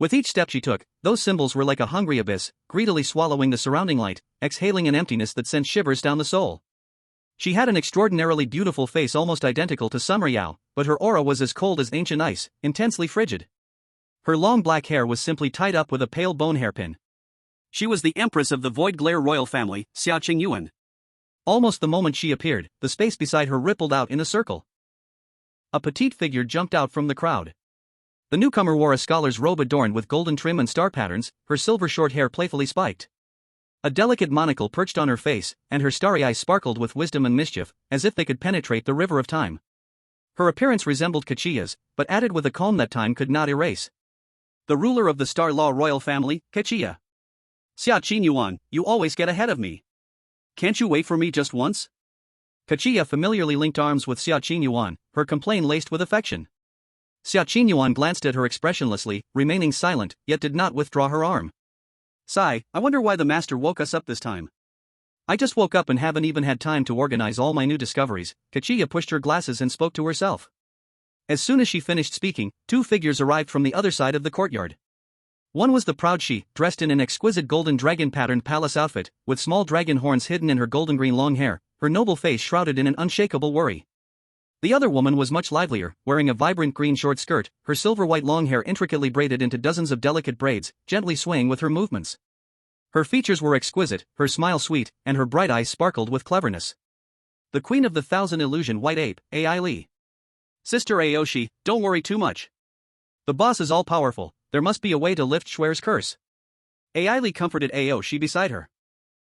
With each step she took, those symbols were like a hungry abyss, greedily swallowing the surrounding light, exhaling an emptiness that sent shivers down the soul. She had an extraordinarily beautiful face almost identical to Summer Yao, but her aura was as cold as ancient ice, intensely frigid. Her long black hair was simply tied up with a pale bone hairpin. She was the empress of the Void Glare royal family, Xia Qingyuan. Almost the moment she appeared, the space beside her rippled out in a circle. A petite figure jumped out from the crowd. The newcomer wore a scholar's robe adorned with golden trim and star patterns, her silver short hair playfully spiked. A delicate monocle perched on her face, and her starry eyes sparkled with wisdom and mischief, as if they could penetrate the river of time. Her appearance resembled Kachiya's, but added with a calm that time could not erase. The ruler of the Star Law royal family, Kachiya. Xia Qingyuan, you always get ahead of me. Can't you wait for me just once? Kachiya familiarly linked arms with Xia Qingyuan, her complaint laced with affection. Xia Qingyuan glanced at her expressionlessly, remaining silent, yet did not withdraw her arm. Sigh, I wonder why the master woke us up this time. I just woke up and haven't even had time to organize all my new discoveries. Kachiya pushed her glasses and spoke to herself. As soon as she finished speaking, 2 figures arrived from the other side of the courtyard. One was the proud she, dressed in an exquisite golden dragon-patterned palace outfit, with small dragon horns hidden in her golden-green long hair, her noble face shrouded in an unshakable worry. The other woman was much livelier, wearing a vibrant green short skirt, her silver-white long hair intricately braided into dozens of delicate braids, gently swaying with her movements. Her features were exquisite, her smile sweet, and her bright eyes sparkled with cleverness. The queen of the 1,000 illusion white ape, Ai Li. Sister Aoshi, don't worry too much. The boss is all-powerful, there must be a way to lift Schwer's curse. Ai Li comforted Aoshi beside her.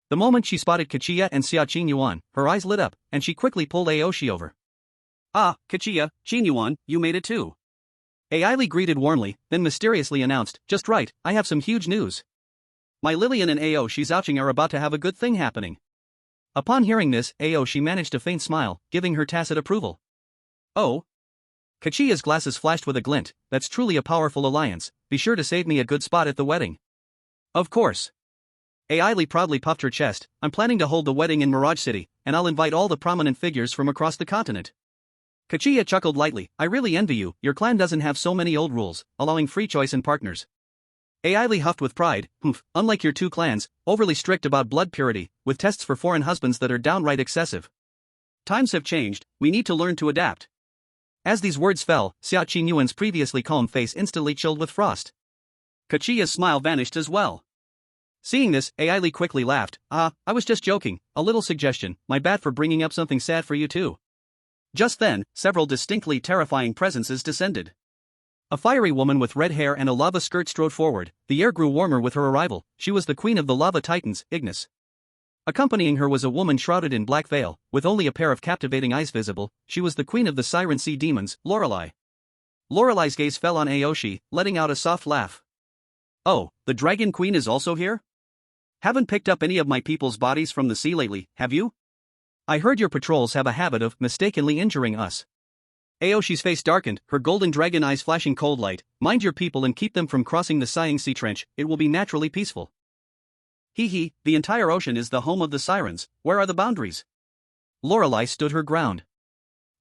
The moment she spotted Kachiya and Xia Qingyuan, her eyes lit up, and she quickly pulled Aoshi over. Ah, Kachiya, Qingyuan, you made it too. Ai Li greeted warmly, then mysteriously announced, just right, I have some huge news. My Lillian and Aoshi Zhaoqing are about to have a good thing happening. Upon hearing this, Aoshi managed a faint smile, giving her tacit approval. Oh? Kachiya's glasses flashed with a glint, that's truly a powerful alliance, be sure to save me a good spot at the wedding. Of course. Eerie proudly puffed her chest. I'm planning to hold the wedding in Mirage City, and I'll invite all the prominent figures from across the continent. Chu He chuckled lightly. I really envy you, your clan doesn't have so many old rules, allowing free choice in partners. Eerie huffed with pride. Unlike your two clans, overly strict about blood purity, with tests for foreign husbands that are downright excessive. Times have changed, we need to learn to adapt. As these words fell, Xia Qingyuan's previously calm face instantly chilled with frost. Chu He's smile vanished as well. Seeing this, Eerie quickly laughed. I was just joking, a little suggestion, my bad for bringing up something sad for you too. Just then, several distinctly terrifying presences descended. A fiery woman with red hair and a lava skirt strode forward. The air grew warmer with her arrival. She was the queen of the lava titans, Ignis. Accompanying her was a woman shrouded in black veil, with only a pair of captivating eyes visible. She was the queen of the siren sea demons, Lorelei. Lorelei's gaze fell on Aoshi, letting out a soft laugh. Oh, the dragon queen is also here? Haven't picked up any of my people's bodies from the sea lately, have you? I heard your patrols have a habit of mistakenly injuring us. Aoshi's face darkened, her golden dragon eyes flashing cold light. Mind your people and keep them from crossing the sighing sea trench, it will be naturally peaceful. He, the entire ocean is the home of the sirens, where are the boundaries? Lorelei stood her ground.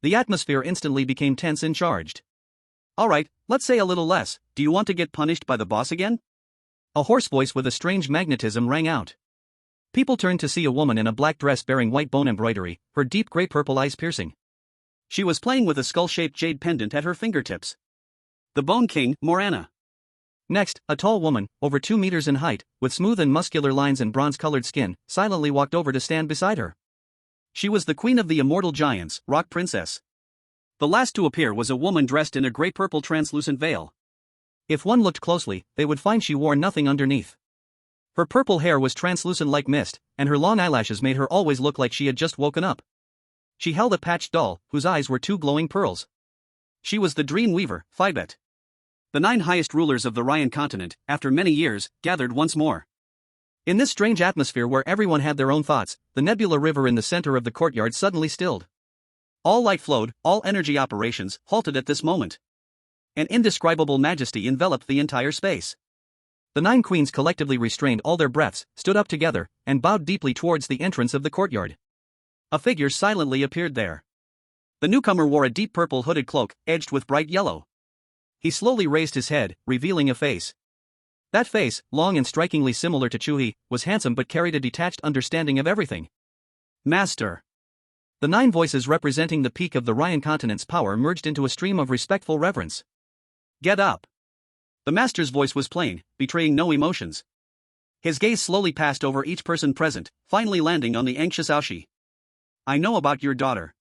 The atmosphere instantly became tense and charged. Alright, let's say a little less, do you want to get punished by the boss again? A hoarse voice with a strange magnetism rang out. People turned to see a woman in a black dress bearing white bone embroidery, her deep gray-purple eyes piercing. She was playing with a skull-shaped jade pendant at her fingertips. The Bone King, Morana. Next, a tall woman, over 2 meters in height, with smooth and muscular lines and bronze-colored skin, silently walked over to stand beside her. She was the queen of the immortal giants, Rock Princess. The last to appear was a woman dressed in a gray-purple translucent veil. If one looked closely, they would find she wore nothing underneath. Her purple hair was translucent like mist, and her long eyelashes made her always look like she had just woken up. She held a patched doll, whose eyes were 2 glowing pearls. She was the Dream Weaver, Phibet. The 9 highest rulers of the Ryan continent, after many years, gathered once more. In this strange atmosphere where everyone had their own thoughts, the nebula river in the center of the courtyard suddenly stilled. All light flowed, all energy operations halted at this moment. An indescribable majesty enveloped the entire space. The 9 queens collectively restrained all their breaths, stood up together, and bowed deeply towards the entrance of the courtyard. A figure silently appeared there. The newcomer wore a deep purple hooded cloak, edged with bright yellow. He slowly raised his head, revealing a face. That face, long and strikingly similar to Chu He, was handsome but carried a detached understanding of everything. Master. The 9 voices representing the peak of the Ryan continent's power merged into a stream of respectful reverence. Get up. The master's voice was plain, betraying no emotions. His gaze slowly passed over each person present, finally landing on the anxious Aoshi. I know about your daughter.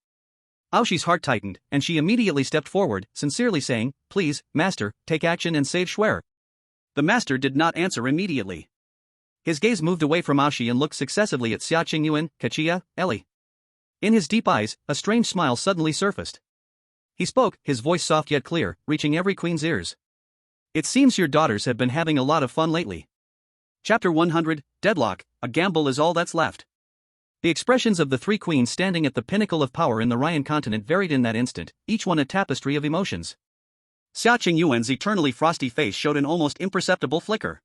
Aoshi's heart tightened, and she immediately stepped forward, sincerely saying, Please, master, take action and save Schwer. The master did not answer immediately. His gaze moved away from Aoshi and looked successively at Xia Qingyuan, Kachia, Ellie. In his deep eyes, a strange smile suddenly surfaced. He spoke, his voice soft yet clear, reaching every queen's ears. It seems your daughters have been having a lot of fun lately. Chapter 100, Deadlock, a gamble is all that's left. The expressions of the 3 queens standing at the pinnacle of power in the Ryan continent varied in that instant, each one a tapestry of emotions. Xia Qingyuan's eternally frosty face showed an almost imperceptible flicker.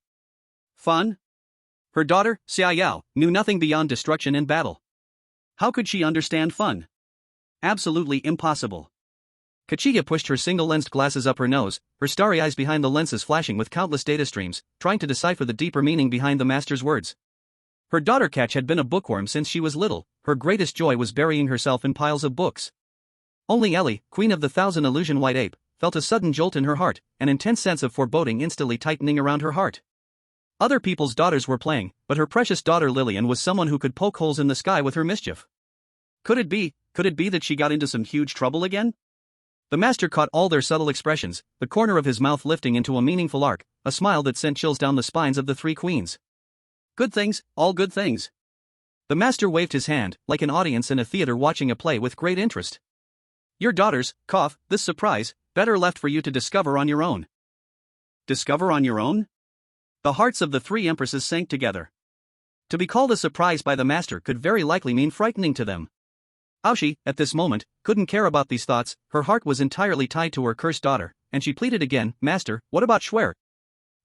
Fun? Her daughter, Xia Yao, knew nothing beyond destruction and battle. How could she understand fun? Absolutely impossible. Kachia pushed her single-lensed glasses up her nose, her starry eyes behind the lenses flashing with countless data streams, trying to decipher the deeper meaning behind the master's words. Her daughter Catch had been a bookworm since she was little, her greatest joy was burying herself in piles of books. Only Ellie, queen of the 1,000 illusion white ape, felt a sudden jolt in her heart, an intense sense of foreboding instantly tightening around her heart. Other people's daughters were playing, but her precious daughter Lillian was someone who could poke holes in the sky with her mischief. Could it be that she got into some huge trouble again? The master caught all their subtle expressions, the corner of his mouth lifting into a meaningful arc, a smile that sent chills down the spines of the 3 queens. Good things, all good things. The master waved his hand, like an audience in a theater watching a play with great interest. Your daughters, this surprise, better left for you to discover on your own. Discover on your own? The hearts of the 3 empresses sank together. To be called a surprise by the master could very likely mean frightening to them. Aoshi, at this moment, couldn't care about these thoughts, her heart was entirely tied to her cursed daughter, and she pleaded again, Master, what about Schwer?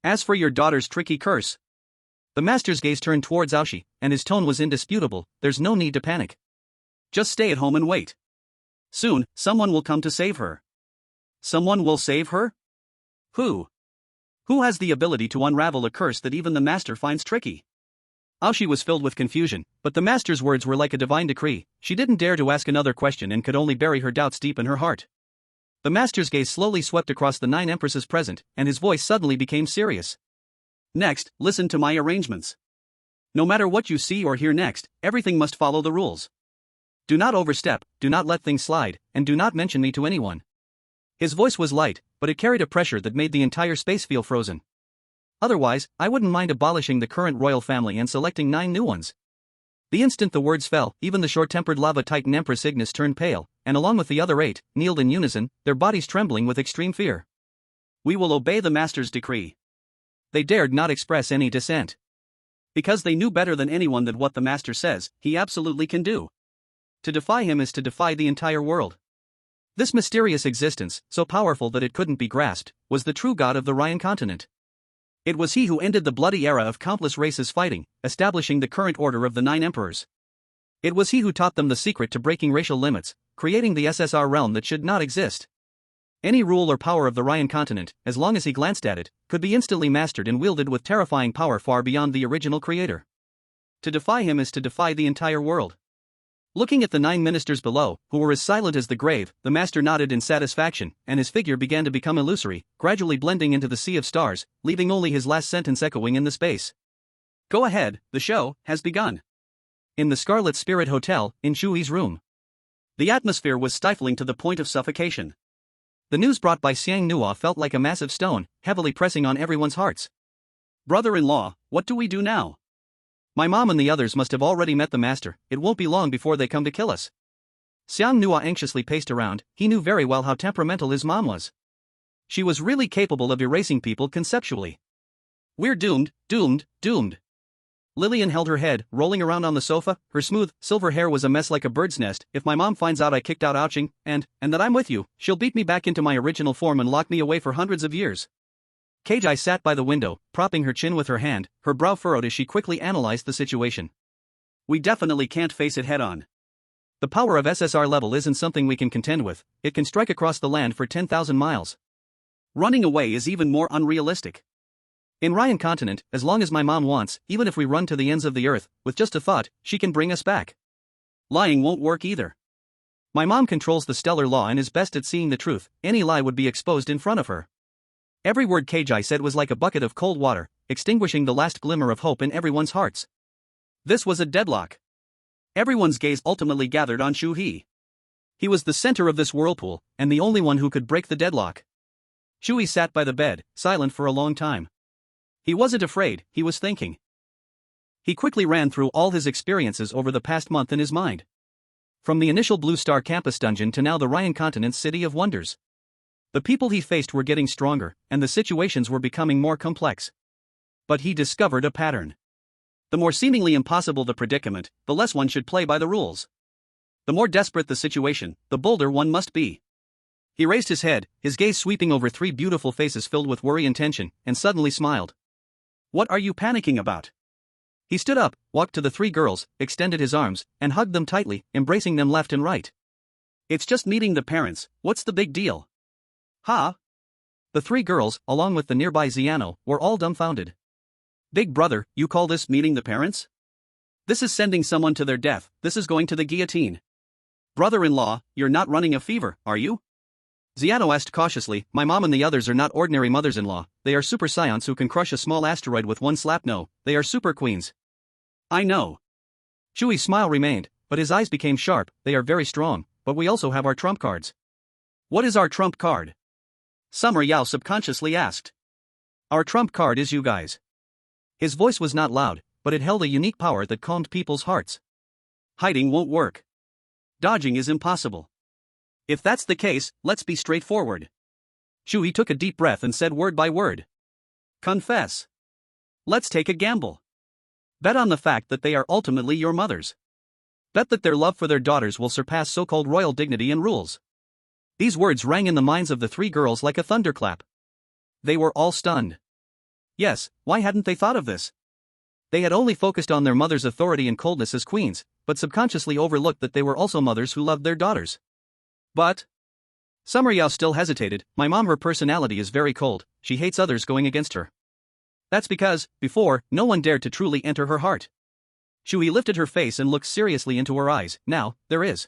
As for your daughter's tricky curse. The master's gaze turned towards Aoshi, and his tone was indisputable. There's no need to panic. Just stay at home and wait. Soon, someone will come to save her. Someone will save her? Who? Who has the ability to unravel a curse that even the master finds tricky? Aoshi was filled with confusion, but the master's words were like a divine decree. She didn't dare to ask another question and could only bury her doubts deep in her heart. The master's gaze slowly swept across the 9 empresses present, and his voice suddenly became serious. Next, listen to my arrangements. No matter what you see or hear next, everything must follow the rules. Do not overstep, do not let things slide, and do not mention me to anyone. His voice was light, but it carried a pressure that made the entire space feel frozen. Otherwise, I wouldn't mind abolishing the current royal family and selecting 9 new ones. The instant the words fell, even the short-tempered lava titan Empress Ignis turned pale, and along with the other 8, kneeled in unison, their bodies trembling with extreme fear. We will obey the master's decree. They dared not express any dissent. Because they knew better than anyone that what the master says, he absolutely can do. To defy him is to defy the entire world. This mysterious existence, so powerful that it couldn't be grasped, was the true god of the Ryan continent. It was he who ended the bloody era of countless races fighting, establishing the current order of the 9 emperors. It was he who taught them the secret to breaking racial limits, creating the SSR realm that should not exist. Any rule or power of the Ryan continent, as long as he glanced at it, could be instantly mastered and wielded with terrifying power far beyond the original creator. To defy him is to defy the entire world. Looking at the 9 ministers below, who were as silent as the grave, the master nodded in satisfaction, and his figure began to become illusory, gradually blending into the sea of stars, leaving only his last sentence echoing in the space. Go ahead, the show has begun. In the Scarlet Spirit Hotel, in Chu He's room. The atmosphere was stifling to the point of suffocation. The news brought by Xiang Nua felt like a massive stone, heavily pressing on everyone's hearts. Brother-in-law, what do we do now? My mom and the others must have already met the master, it won't be long before they come to kill us. Xiang Nua anxiously paced around, he knew very well how temperamental his mom was. She was really capable of erasing people conceptually. We're doomed, doomed, doomed. Lillian held her head, rolling around on the sofa, her smooth, silver hair was a mess like a bird's nest. If my mom finds out I kicked out Ouching, and that I'm with you, she'll beat me back into my original form and lock me away for hundreds of years. Keiji sat by the window, propping her chin with her hand, her brow furrowed as she quickly analyzed the situation. We definitely can't face it head-on. The power of SSR level isn't something we can contend with, it can strike across the land for 10,000 miles. Running away is even more unrealistic. In Ryan continent, as long as my mom wants, even if we run to the ends of the earth, with just a thought, she can bring us back. Lying won't work either. My mom controls the stellar law and is best at seeing the truth, any lie would be exposed in front of her. Every word Keiji said was like a bucket of cold water, extinguishing the last glimmer of hope in everyone's hearts. This was a deadlock. Everyone's gaze ultimately gathered on Chu He. He was the center of this whirlpool, and the only one who could break the deadlock. Chu He sat by the bed, silent for a long time. He wasn't afraid, he was thinking. He quickly ran through all his experiences over the past month in his mind. From the initial Blue Star campus dungeon to now the Ryan continent's city of wonders. The people he faced were getting stronger, and the situations were becoming more complex. But he discovered a pattern. The more seemingly impossible the predicament, the less one should play by the rules. The more desperate the situation, the bolder one must be. He raised his head, his gaze sweeping over 3 beautiful faces filled with worry and tension, and suddenly smiled. What are you panicking about? He stood up, walked to the 3 girls, extended his arms, and hugged them tightly, embracing them left and right. It's just meeting the parents, what's the big deal? Huh? The 3 girls, along with the nearby Xiano, were all dumbfounded. Big brother, you call this meeting the parents? This is sending someone to their death, this is going to the guillotine. Brother-in-law, you're not running a fever, are you? Xiano asked cautiously, my mom and the others are not ordinary mothers-in-law, they are super scions who can crush a small asteroid with one slap. No, they are super queens. I know. Chu He's smile remained, but his eyes became sharp, they are very strong, but we also have our trump cards. What is our trump card? Summer Yao subconsciously asked. Our trump card is you guys. His voice was not loud, but it held a unique power that calmed people's hearts. Hiding won't work. Dodging is impossible. If that's the case, let's be straightforward. Chu He took a deep breath and said word by word. Confess. Let's take a gamble. Bet on the fact that they are ultimately your mothers. Bet that their love for their daughters will surpass so-called royal dignity and rules. These words rang in the minds of the 3 girls like a thunderclap. They were all stunned. Yes, why hadn't they thought of this? They had only focused on their mother's authority and coldness as queens, but subconsciously overlooked that they were also mothers who loved their daughters. But Summer Yao still hesitated. My mom, her personality is very cold, she hates others going against her. That's because, before, no one dared to truly enter her heart. Chu He lifted her face and looked seriously into her eyes. Now, there is.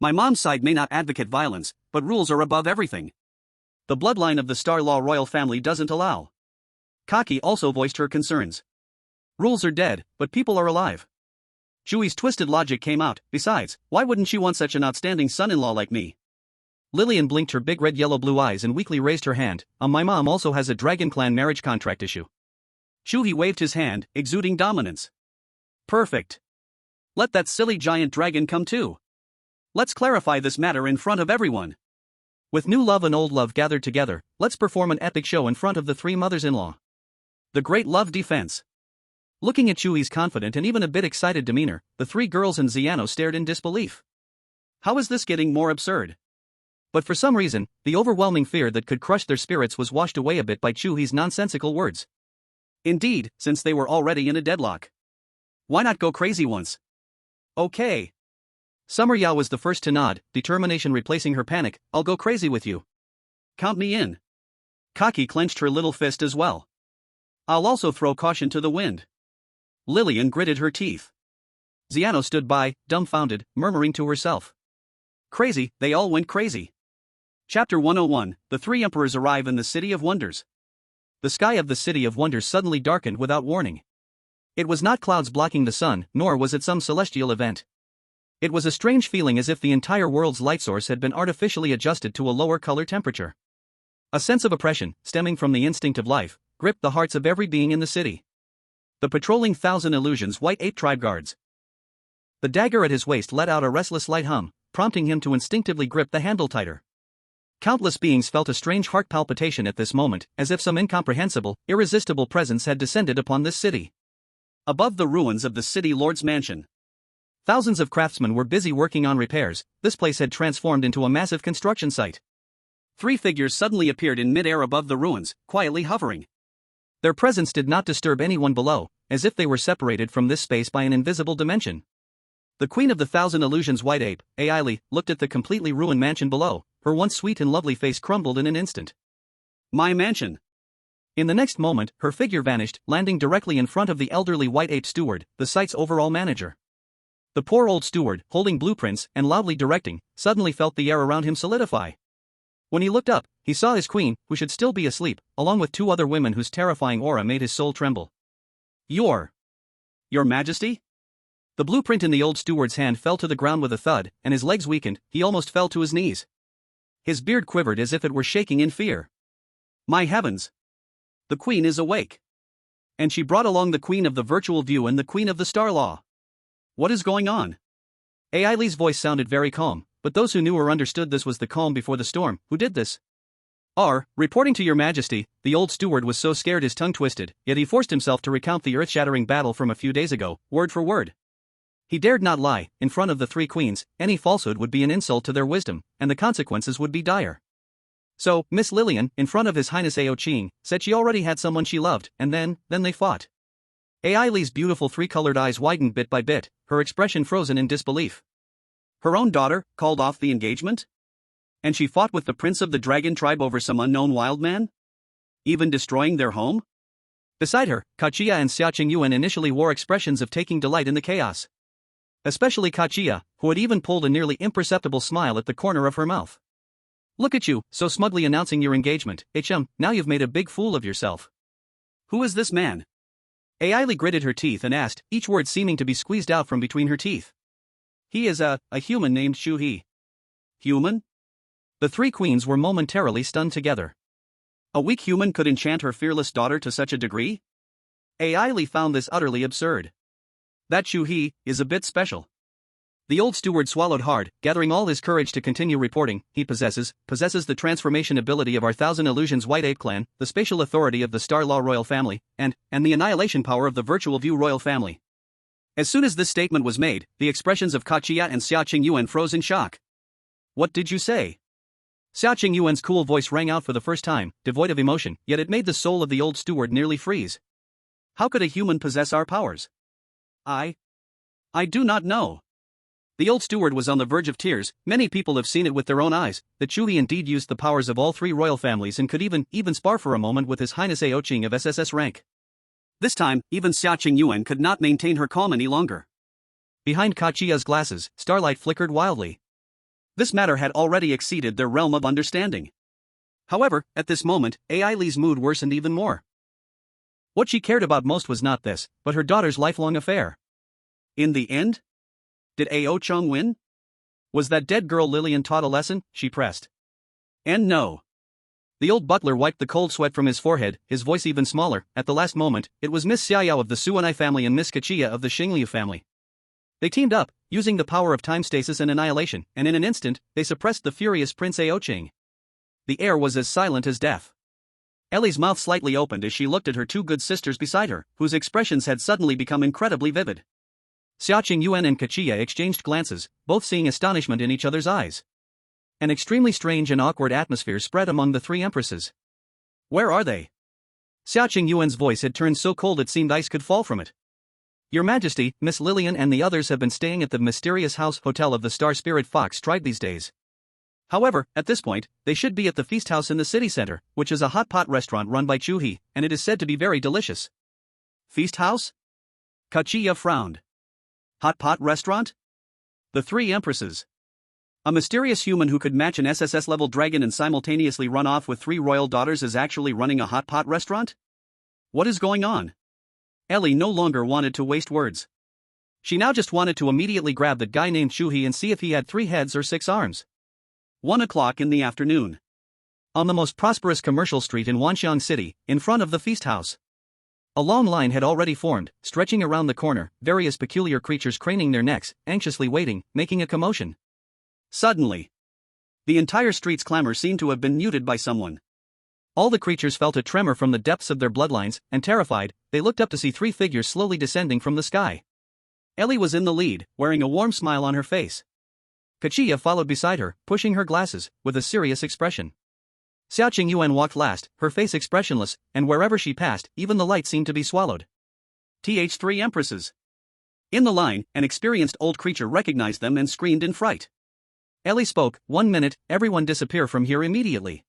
My mom's side may not advocate violence, but rules are above everything. The bloodline of the Star Law royal family doesn't allow. Kaki also voiced her concerns. Rules are dead, but people are alive. Chu He's twisted logic came out. Besides, why wouldn't she want such an outstanding son-in-law like me? Lillian blinked her big red yellow blue eyes and weakly raised her hand. My mom also has a Dragon Clan marriage contract issue. Chu He waved his hand, exuding dominance. Perfect. Let that silly giant dragon come too. Let's clarify this matter in front of everyone. With new love and old love gathered together, let's perform an epic show in front of the three mothers-in-law. The Great Love Defense. Looking at Chu He's confident and even a bit excited demeanor, the three girls and Xiano stared in disbelief. How is this getting more absurd? But for some reason, the overwhelming fear that could crush their spirits was washed away a bit by Chu He's nonsensical words. Indeed, since they were already in a deadlock. Why not go crazy once? Okay. Summer Yao was the first to nod, determination replacing her panic. I'll go crazy with you. Count me in. Kaki clenched her little fist as well. I'll also throw caution to the wind. Lillian gritted her teeth. Xiano stood by, dumbfounded, murmuring to herself. Crazy, they all went crazy. Chapter 101, The Three Emperors arrive in the City of Wonders. The sky of the City of Wonders suddenly darkened without warning. It was not clouds blocking the sun, nor was it some celestial event. It was a strange feeling as if the entire world's light source had been artificially adjusted to a lower color temperature. A sense of oppression, stemming from the instinct of life, gripped the hearts of every being in the city. The patrolling Thousand Illusions White Ape Tribe Guards. The dagger at his waist let out a restless light hum, prompting him to instinctively grip the handle tighter. Countless beings felt a strange heart palpitation at this moment, as if some incomprehensible, irresistible presence had descended upon this city. Above the ruins of the city lord's mansion, thousands of craftsmen were busy working on repairs. This place had transformed into a massive construction site. Three figures suddenly appeared in mid-air above the ruins, quietly hovering. Their presence did not disturb anyone below, as if they were separated from this space by an invisible dimension. The Queen of the Thousand Illusions White Ape, Eerie, looked at the completely ruined mansion below. Her once sweet and lovely face crumbled in an instant. My mansion. In the next moment, her figure vanished, landing directly in front of the elderly White Ape steward, the site's overall manager. The poor old steward, holding blueprints and loudly directing, suddenly felt the air around him solidify. When he looked up, he saw his queen, who should still be asleep, along with two other women whose terrifying aura made his soul tremble. Your Majesty? The blueprint in the old steward's hand fell to the ground with a thud, and his legs weakened. He almost fell to his knees. His beard quivered as if it were shaking in fear. My heavens! The queen is awake. And she brought along the queen of the virtual view and the queen of the star law. What is going on? Ailey's voice sounded very calm, but those who knew or understood this was the calm before the storm. Who did this? Reporting to your majesty. The old steward was so scared his tongue twisted, yet he forced himself to recount the earth-shattering battle from a few days ago, word for word. He dared not lie. In front of the three queens, any falsehood would be an insult to their wisdom, and the consequences would be dire. So, Miss Lillian, in front of His Highness Ao Ching, said she already had someone she loved, and then they fought. Ailey's beautiful three-colored eyes widened bit by bit, her expression frozen in disbelief. Her own daughter called off the engagement? And she fought with the prince of the dragon tribe over some unknown wild man? Even destroying their home? Beside her, Kachia and Xiaoqing Yuan initially wore expressions of taking delight in the chaos. Especially Kachia, who had even pulled a nearly imperceptible smile at the corner of her mouth. Look at you, so smugly announcing your engagement. Now you've made a big fool of yourself. Who is this man? Ailey gritted her teeth and asked, each word seeming to be squeezed out from between her teeth. He is a human named Chu He. Human? The three queens were momentarily stunned together. A weak human could enchant her fearless daughter to such a degree? Ailey found this utterly absurd. That Chu He is a bit special. The old steward swallowed hard, gathering all his courage to continue reporting. He possesses the transformation ability of our Thousand Illusions White Ape clan, the spatial authority of the Star Law royal family, and the annihilation power of the Virtual View royal family. As soon as this statement was made, the expressions of Kachia and Xiaoqing Yuan froze in shock. What did you say? Xiaoqing Yuan's cool voice rang out for the first time, devoid of emotion, yet it made the soul of the old steward nearly freeze. How could a human possess our powers? I do not know. The old steward was on the verge of tears. Many people have seen it with their own eyes, that Chu He indeed used the powers of all three royal families and could even spar for a moment with His Highness Aoqing of SSS rank. This time, even Xiaqing Yuan could not maintain her calm any longer. Behind Kachia's glasses, starlight flickered wildly. This matter had already exceeded their realm of understanding. However, at this moment, Ai Li's mood worsened even more. What she cared about most was not this, but her daughter's lifelong affair. In the end? Did Aoqing win? Was that dead girl Lilian taught a lesson? She pressed. And no. The old butler wiped the cold sweat from his forehead, his voice even smaller. At the last moment, it was Miss Xiaoyao of the Suanai family and Miss Kachia of the Xingliu family. They teamed up, using the power of time stasis and annihilation, and in an instant, they suppressed the furious Prince Aoqing. The air was as silent as death. Ellie's mouth slightly opened as she looked at her two good sisters beside her, whose expressions had suddenly become incredibly vivid. Xiaqing Yuan and Kachia exchanged glances, both seeing astonishment in each other's eyes. An extremely strange and awkward atmosphere spread among the three empresses. Where are they? Xiaqing Yuan's voice had turned so cold it seemed ice could fall from it. Your Majesty, Miss Lilian and the others have been staying at the mysterious hotel of the Star Spirit Fox tribe these days. However, at this point, they should be at the feast house in the city center, which is a hot pot restaurant run by Chu He, and it is said to be very delicious. Feast house? Kachia frowned. Hot pot restaurant? The three empresses. A mysterious human who could match an SSS-level dragon and simultaneously run off with three royal daughters is actually running a hot pot restaurant? What is going on? Ellie no longer wanted to waste words. She now just wanted to immediately grab that guy named Chu He and see if he had 3 heads or 6 arms. 1 o'clock in the afternoon. On the most prosperous commercial street in Wanxiang City, in front of the feast house. A long line had already formed, stretching around the corner, various peculiar creatures craning their necks, anxiously waiting, making a commotion. Suddenly, the entire street's clamor seemed to have been muted by someone. All the creatures felt a tremor from the depths of their bloodlines, and terrified, they looked up to see 3 figures slowly descending from the sky. Ellie was in the lead, wearing a warm smile on her face. Kachia followed beside her, pushing her glasses, with a serious expression. Xiaqing Yuan walked last, her face expressionless, and wherever she passed, even the light seemed to be swallowed. Th3 empresses. In the line, an experienced old creature recognized them and screamed in fright. Ellie spoke, 1 minute, everyone disappear from here immediately.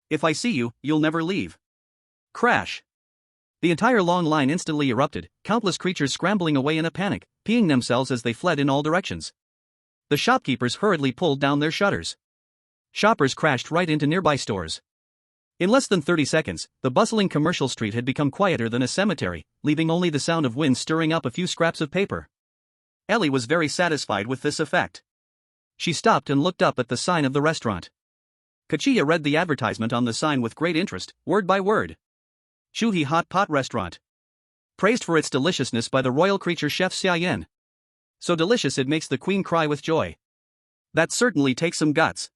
If I see you, you'll never leave. Crash. The entire long line instantly erupted, countless creatures scrambling away in a panic, peeing themselves as they fled in all directions. The shopkeepers hurriedly pulled down their shutters. Shoppers crashed right into nearby stores. In less than 30 seconds, the bustling commercial street had become quieter than a cemetery, leaving only the sound of wind stirring up a few scraps of paper. Ellie was very satisfied with this effect. She stopped and looked up at the sign of the restaurant. Kachia read the advertisement on the sign with great interest, word by word. Chu He Hot Pot Restaurant. Praised for its deliciousness by the royal creature chef Xia Yan. So delicious it makes the queen cry with joy. That certainly takes some guts.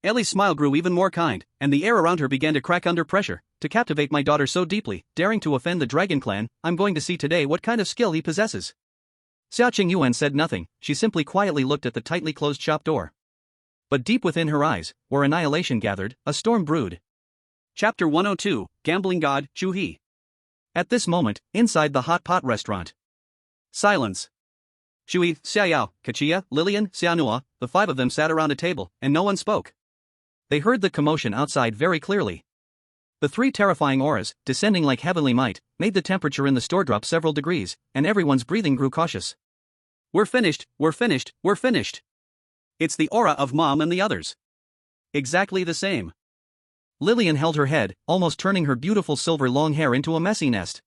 Ellie's smile grew even more kind, and the air around her began to crack under pressure. To captivate my daughter so deeply, daring to offend the dragon clan, I'm going to see today what kind of skill he possesses. Xiaqing Yuan said nothing, she simply quietly looked at the tightly closed shop door. But deep within her eyes, where annihilation gathered, a storm brewed. Chapter 102, Gambling God, Chu He. At this moment, inside the hot pot restaurant. Silence. Chu He, Xiaoyao, Kachia, Lilian, Xianhua, the 5 of them sat around a table, and no one spoke. They heard the commotion outside very clearly. The 3 terrifying auras, descending like heavenly might, made the temperature in the store drop several degrees, and everyone's breathing grew cautious. We're finished, we're finished, we're finished. It's the aura of Mom and the others. Exactly the same. Lilian held her head, almost turning her beautiful silver long hair into a messy nest.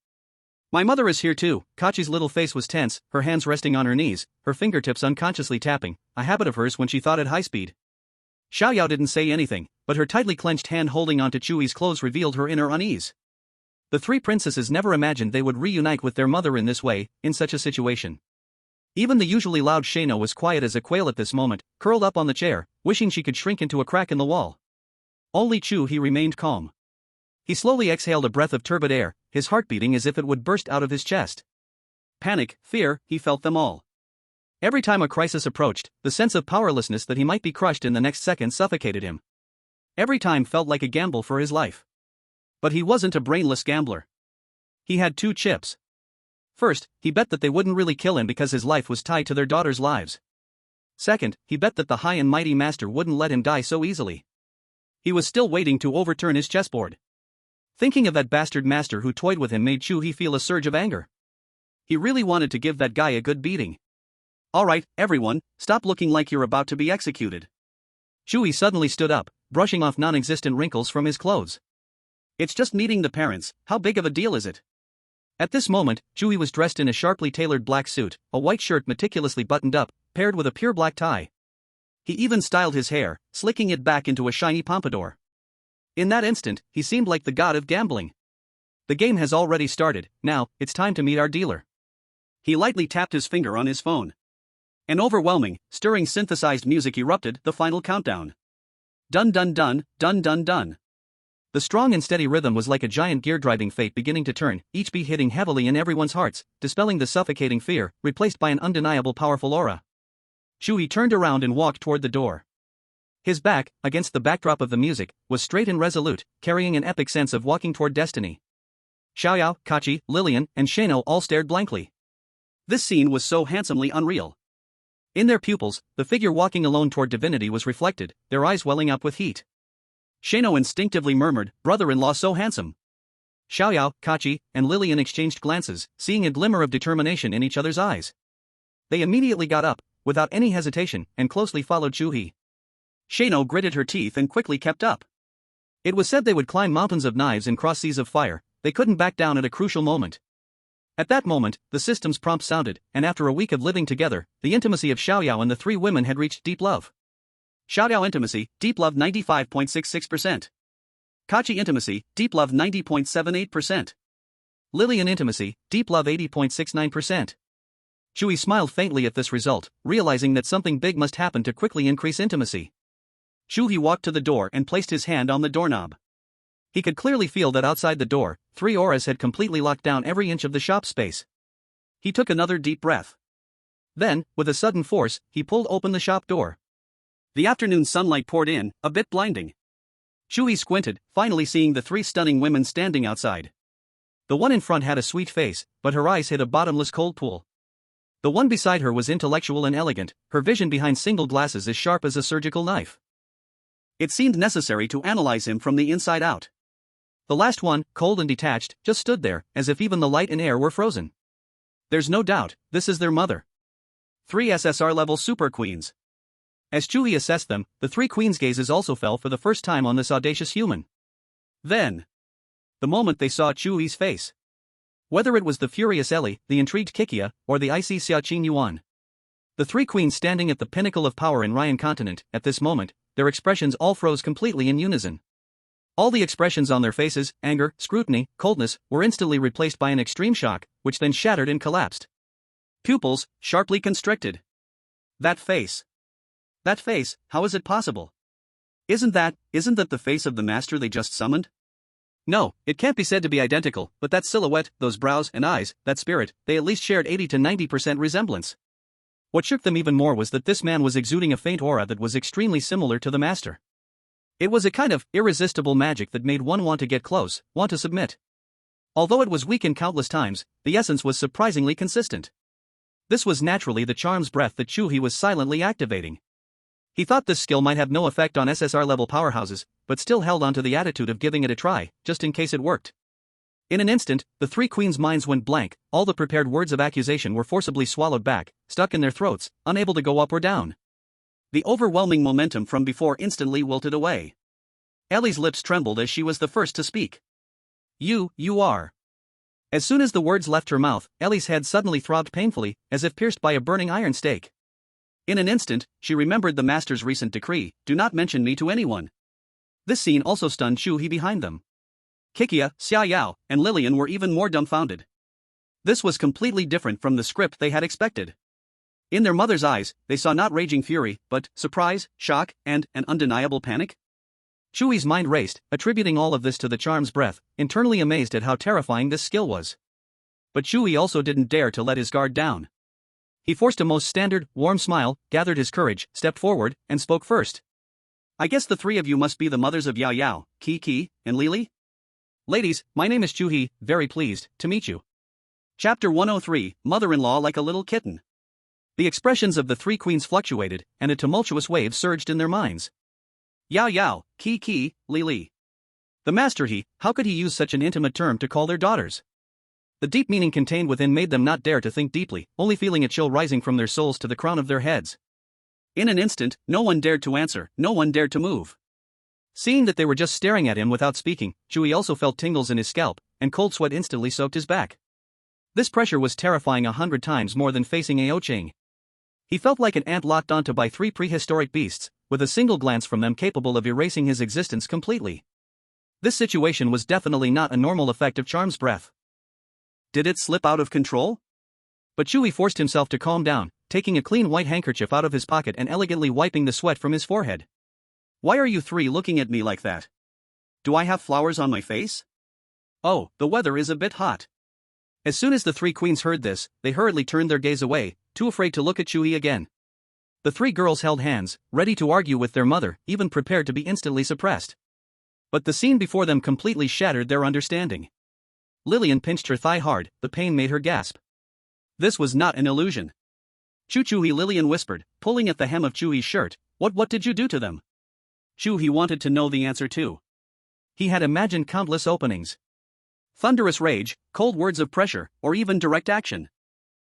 My mother is here too. Kachi's little face was tense, her hands resting on her knees, her fingertips unconsciously tapping, a habit of hers when she thought at high speed. Xiaoyao didn't say anything, but her tightly clenched hand holding onto Chu He's clothes revealed her inner unease. The 3 princesses never imagined they would reunite with their mother in this way, in such a situation. Even the usually loud Shano was quiet as a quail at this moment, curled up on the chair, wishing she could shrink into a crack in the wall. Only Chu He remained calm. He slowly exhaled a breath of turbid air, his heart beating as if it would burst out of his chest. Panic, fear, he felt them all. Every time a crisis approached, the sense of powerlessness that he might be crushed in the next second suffocated him. Every time felt like a gamble for his life. But he wasn't a brainless gambler. He had two chips. First, he bet that they wouldn't really kill him because his life was tied to their daughters' lives. Second, he bet that the high and mighty master wouldn't let him die so easily. He was still waiting to overturn his chessboard. Thinking of that bastard master who toyed with him made Chu He feel a surge of anger. He really wanted to give that guy a good beating. Alright, everyone, stop looking like you're about to be executed. Chu He suddenly stood up, brushing off non-existent wrinkles from his clothes. It's just meeting the parents, how big of a deal is it? At this moment, Chu He was dressed in a sharply tailored black suit, a white shirt meticulously buttoned up, paired with a pure black tie. He even styled his hair, slicking it back into a shiny pompadour. In that instant, he seemed like the god of gambling. The game has already started, now, it's time to meet our dealer. He lightly tapped his finger on his phone. An overwhelming, stirring synthesized music erupted, the final countdown. Dun dun dun, dun dun dun. The strong and steady rhythm was like a giant gear-driving fate beginning to turn, each beat hitting heavily in everyone's hearts, dispelling the suffocating fear, replaced by an undeniable powerful aura. Chu He turned around and walked toward the door. His back, against the backdrop of the music, was straight and resolute, carrying an epic sense of walking toward destiny. Xiaoyao, Kachi, Lillian, and Shano all stared blankly. This scene was so handsomely unreal. In their pupils, the figure walking alone toward divinity was reflected, their eyes welling up with heat. Shano instinctively murmured, "Brother-in-law so handsome." Xiaoyao, Kachi, and Lillian exchanged glances, seeing a glimmer of determination in each other's eyes. They immediately got up, without any hesitation, and closely followed Chu He. Shano gritted her teeth and quickly kept up. It was said they would climb mountains of knives and cross seas of fire, they couldn't back down at a crucial moment. At that moment, the system's prompt sounded, and after a week of living together, the intimacy of Xiaoyao and the three women had reached deep love. Xiaoyao intimacy, deep love 95.66%. Kachi intimacy, deep love 90.78%. Lillian intimacy, deep love 80.69%. Chu He smiled faintly at this result, realizing that something big must happen to quickly increase intimacy. Chu He walked to the door and placed his hand on the doorknob. He could clearly feel that outside the door, three auras had completely locked down every inch of the shop space. He took another deep breath. Then, with a sudden force, he pulled open the shop door. The afternoon sunlight poured in, a bit blinding. Chu He squinted, finally seeing the three stunning women standing outside. The one in front had a sweet face, but her eyes hid a bottomless cold pool. The one beside her was intellectual and elegant, her vision behind single glasses as sharp as a surgical knife. It seemed necessary to analyze him from the inside out. The last one, cold and detached, just stood there, as if even the light and air were frozen. There's no doubt, this is their mother. 3 SSR-level super queens. As Chu He assessed them, the three queens' gazes also fell for the first time on this audacious human. Then, the moment they saw Chu He's face. Whether it was the furious Ellie, the intrigued Kikia, or the icy Xiaoqing Yuan. The three queens standing at the pinnacle of power in Ryan continent, at this moment, their expressions all froze completely in unison. All the expressions on their faces, anger, scrutiny, coldness, were instantly replaced by an extreme shock, which then shattered and collapsed. Pupils, sharply constricted. That face. That face, how is it possible? Isn't that the face of the master they just summoned? No, it can't be said to be identical, but that silhouette, those brows and eyes, that spirit, they at least shared 80 to 90% resemblance. What shook them even more was that this man was exuding a faint aura that was extremely similar to the master. It was a kind of irresistible magic that made one want to get close, want to submit. Although it was weakened countless times, the essence was surprisingly consistent. This was naturally the charm's breath that Chu He was silently activating. He thought this skill might have no effect on SSR-level powerhouses, but still held on to the attitude of giving it a try, just in case it worked. In an instant, the three queens' minds went blank, all the prepared words of accusation were forcibly swallowed back, stuck in their throats, unable to go up or down. The overwhelming momentum from before instantly wilted away. Ellie's lips trembled as she was the first to speak. You are. As soon as the words left her mouth, Ellie's head suddenly throbbed painfully, as if pierced by a burning iron stake. In an instant, she remembered the master's recent decree, do not mention me to anyone. This scene also stunned Chu He behind them. Kikia, Xiaoyao, and Lillian were even more dumbfounded. This was completely different from the script they had expected. In their mother's eyes, they saw not raging fury, but surprise, shock, and an undeniable panic. Chu He's mind raced, attributing all of this to the charm's breath, internally amazed at how terrifying this skill was. But Chu He also didn't dare to let his guard down. He forced a most standard, warm smile, gathered his courage, stepped forward, and spoke first. I guess the three of you must be the mothers of Yao Yao, Ki, and Lili? Ladies, my name is Chu He, very pleased to meet you. Chapter 103, Mother-in-law like a little kitten. The expressions of the three queens fluctuated, and a tumultuous wave surged in their minds. Yao Yao, Ki Ki, Li Li. The master he, how could he use such an intimate term to call their daughters? The deep meaning contained within made them not dare to think deeply, only feeling a chill rising from their souls to the crown of their heads. In an instant, no one dared to answer, no one dared to move. Seeing that they were just staring at him without speaking, Chu He also felt tingles in his scalp, and cold sweat instantly soaked his back. This pressure was terrifying 100 times more than facing Ao Ching. He felt like an ant locked onto by three prehistoric beasts, with a single glance from them capable of erasing his existence completely. This situation was definitely not a normal effect of Charm's breath. Did it slip out of control? But Chu He forced himself to calm down, taking a clean white handkerchief out of his pocket and elegantly wiping the sweat from his forehead. Why are you three looking at me like that? Do I have flowers on my face? Oh, the weather is a bit hot. As soon as the three queens heard this, they hurriedly turned their gaze away, too afraid to look at Chu He again. The three girls held hands, ready to argue with their mother, even prepared to be instantly suppressed. But the scene before them completely shattered their understanding. Lillian pinched her thigh hard, the pain made her gasp. This was not an illusion. Chu He, Lillian whispered, pulling at the hem of Chu He's shirt, what did you do to them? Chu He wanted to know the answer too. He had imagined countless openings. Thunderous rage, cold words of pressure, or even direct action.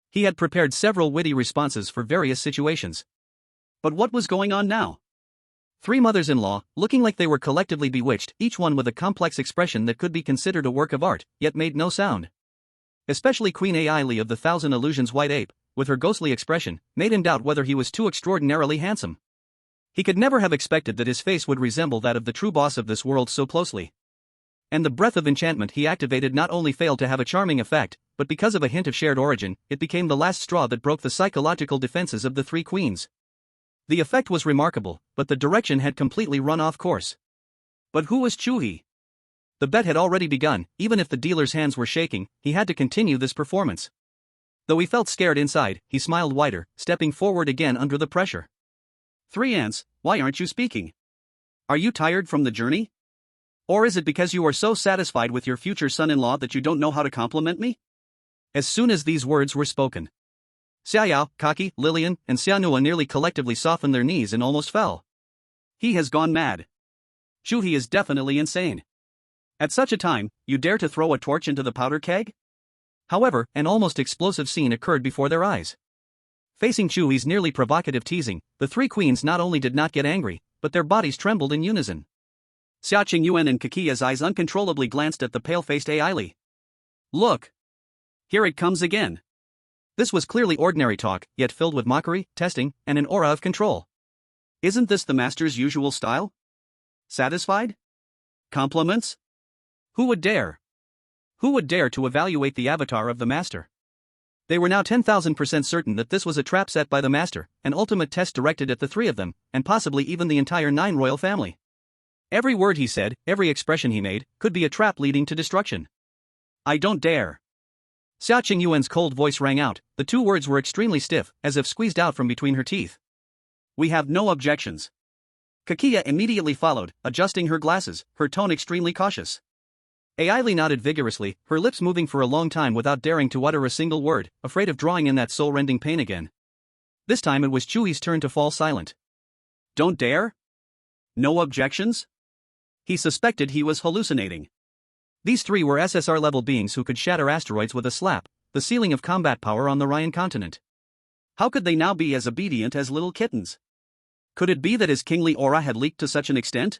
He had prepared several witty responses for various situations. But what was going on now? Three mothers-in-law, looking like they were collectively bewitched, each one with a complex expression that could be considered a work of art, yet made no sound. Especially Queen Eerie of the Thousand Illusions White Ape, with her ghostly expression, made him doubt whether he was too extraordinarily handsome. He could never have expected that his face would resemble that of the true boss of this world so closely. And the breath of enchantment he activated not only failed to have a charming effect, but because of a hint of shared origin, it became the last straw that broke the psychological defenses of the three queens. The effect was remarkable, but the direction had completely run off course. But who was Chu He? The bet had already begun. Even if the dealer's hands were shaking, he had to continue this performance. Though he felt scared inside, he smiled wider, stepping forward again under the pressure. Three ants, why aren't you speaking? Are you tired from the journey? Or is it because you are so satisfied with your future son-in-law that you don't know how to compliment me? As soon as these words were spoken, Xiaoyao, Kaki, Lillian, and Xianhua nearly collectively softened their knees and almost fell. He has gone mad. Chu He is definitely insane. At such a time, you dare to throw a torch into the powder keg? However, an almost explosive scene occurred before their eyes. Facing Chu He's nearly provocative teasing, the three queens not only did not get angry, but their bodies trembled in unison. Xia Qingyuan and Kakia's eyes uncontrollably glanced at the pale-faced Aili. Look! Here it comes again. This was clearly ordinary talk, yet filled with mockery, testing, and an aura of control. Isn't this the master's usual style? Satisfied? Compliments? Who would dare? Who would dare to evaluate the avatar of the master? They were now 10,000% certain that this was a trap set by the master, an ultimate test directed at the three of them, and possibly even the entire Nine royal family. Every word he said, every expression he made, could be a trap leading to destruction. I don't dare. Xia Qingyuan's cold voice rang out. The two words were extremely stiff, as if squeezed out from between her teeth. We have no objections. Kakia immediately followed, adjusting her glasses, her tone extremely cautious. Aili nodded vigorously, her lips moving for a long time without daring to utter a single word, afraid of drawing in that soul-rending pain again. This time it was Chu He's turn to fall silent. Don't dare? No objections? He suspected he was hallucinating. These three were SSR-level beings who could shatter asteroids with a slap, the ceiling of combat power on the Ryan continent. How could they now be as obedient as little kittens? Could it be that his kingly aura had leaked to such an extent?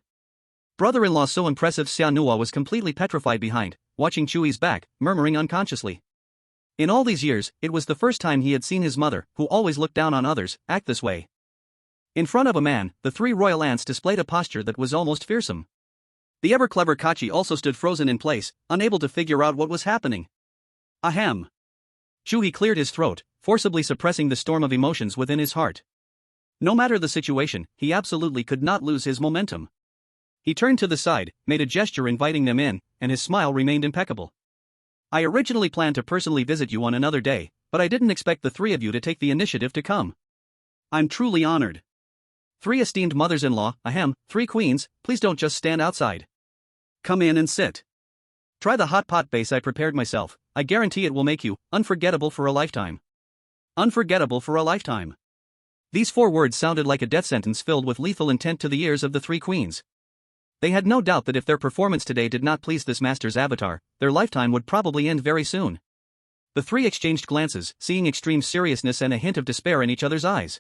Brother-in-law so impressive Xianhua was completely petrified behind, watching Chu He's back, murmuring unconsciously. In all these years, it was the first time he had seen his mother, who always looked down on others, act this way. In front of a man, the three royal ants displayed a posture that was almost fearsome. The ever-clever Kachi also stood frozen in place, unable to figure out what was happening. Ahem. Chu He cleared his throat, forcibly suppressing the storm of emotions within his heart. No matter the situation, he absolutely could not lose his momentum. He turned to the side, made a gesture inviting them in, and his smile remained impeccable. I originally planned to personally visit you on another day, but I didn't expect the three of you to take the initiative to come. I'm truly honored. Three esteemed mothers-in-law, ahem, three queens, please don't just stand outside. Come in and sit. Try the hot pot base I prepared myself. I guarantee it will make you unforgettable for a lifetime. Unforgettable for a lifetime. These 4 words sounded like a death sentence filled with lethal intent to the ears of the 3 queens. They had no doubt that if their performance today did not please this master's avatar, their lifetime would probably end very soon. The 3 exchanged glances, seeing extreme seriousness and a hint of despair in each other's eyes.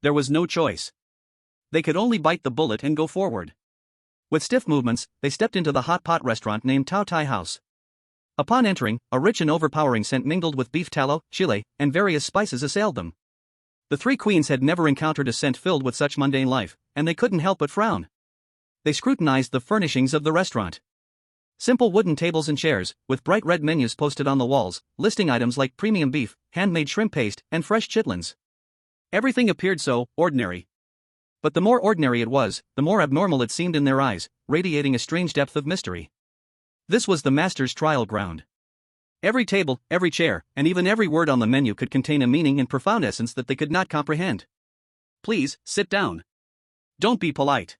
There was no choice. They could only bite the bullet and go forward. With stiff movements, they stepped into the hot pot restaurant named Tao Tai House. Upon entering, a rich and overpowering scent mingled with beef tallow, chile, and various spices assailed them. The 3 queens had never encountered a scent filled with such mundane life, and they couldn't help but frown. They scrutinized the furnishings of the restaurant. Simple wooden tables and chairs, with bright red menus posted on the walls, listing items like premium beef, handmade shrimp paste, and fresh chitlins. Everything appeared so ordinary. But the more ordinary it was, the more abnormal it seemed in their eyes, radiating a strange depth of mystery. This was the master's trial ground. Every table, every chair, and even every word on the menu could contain a meaning and profound essence that they could not comprehend. Please, sit down. Don't be polite.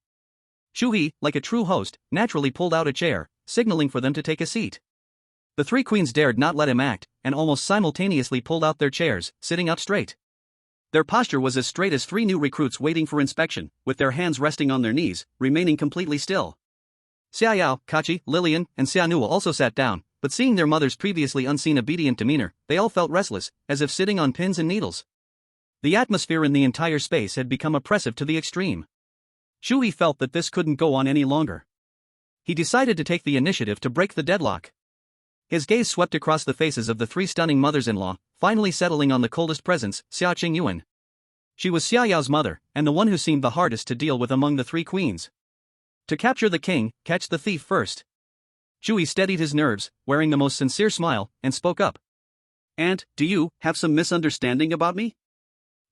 Chu He, like a true host, naturally pulled out a chair, signaling for them to take a seat. The 3 queens dared not let him act, and almost simultaneously pulled out their chairs, sitting up straight. Their posture was as straight as 3 new recruits waiting for inspection, with their hands resting on their knees, remaining completely still. Xiaoyao, Kachi, Lillian, and Xianua also sat down, but seeing their mother's previously unseen obedient demeanor, they all felt restless, as if sitting on pins and needles. The atmosphere in the entire space had become oppressive to the extreme. Chu He felt that this couldn't go on any longer. He decided to take the initiative to break the deadlock. His gaze swept across the faces of the 3 stunning mothers-in-law, finally settling on the coldest presence, Xia Qingyuan. She was Xiaoyao's mother, and the one who seemed the hardest to deal with among the 3 queens. To capture the king, catch the thief first. Chu He steadied his nerves, wearing the most sincere smile, and spoke up. "Aunt, do you have some misunderstanding about me?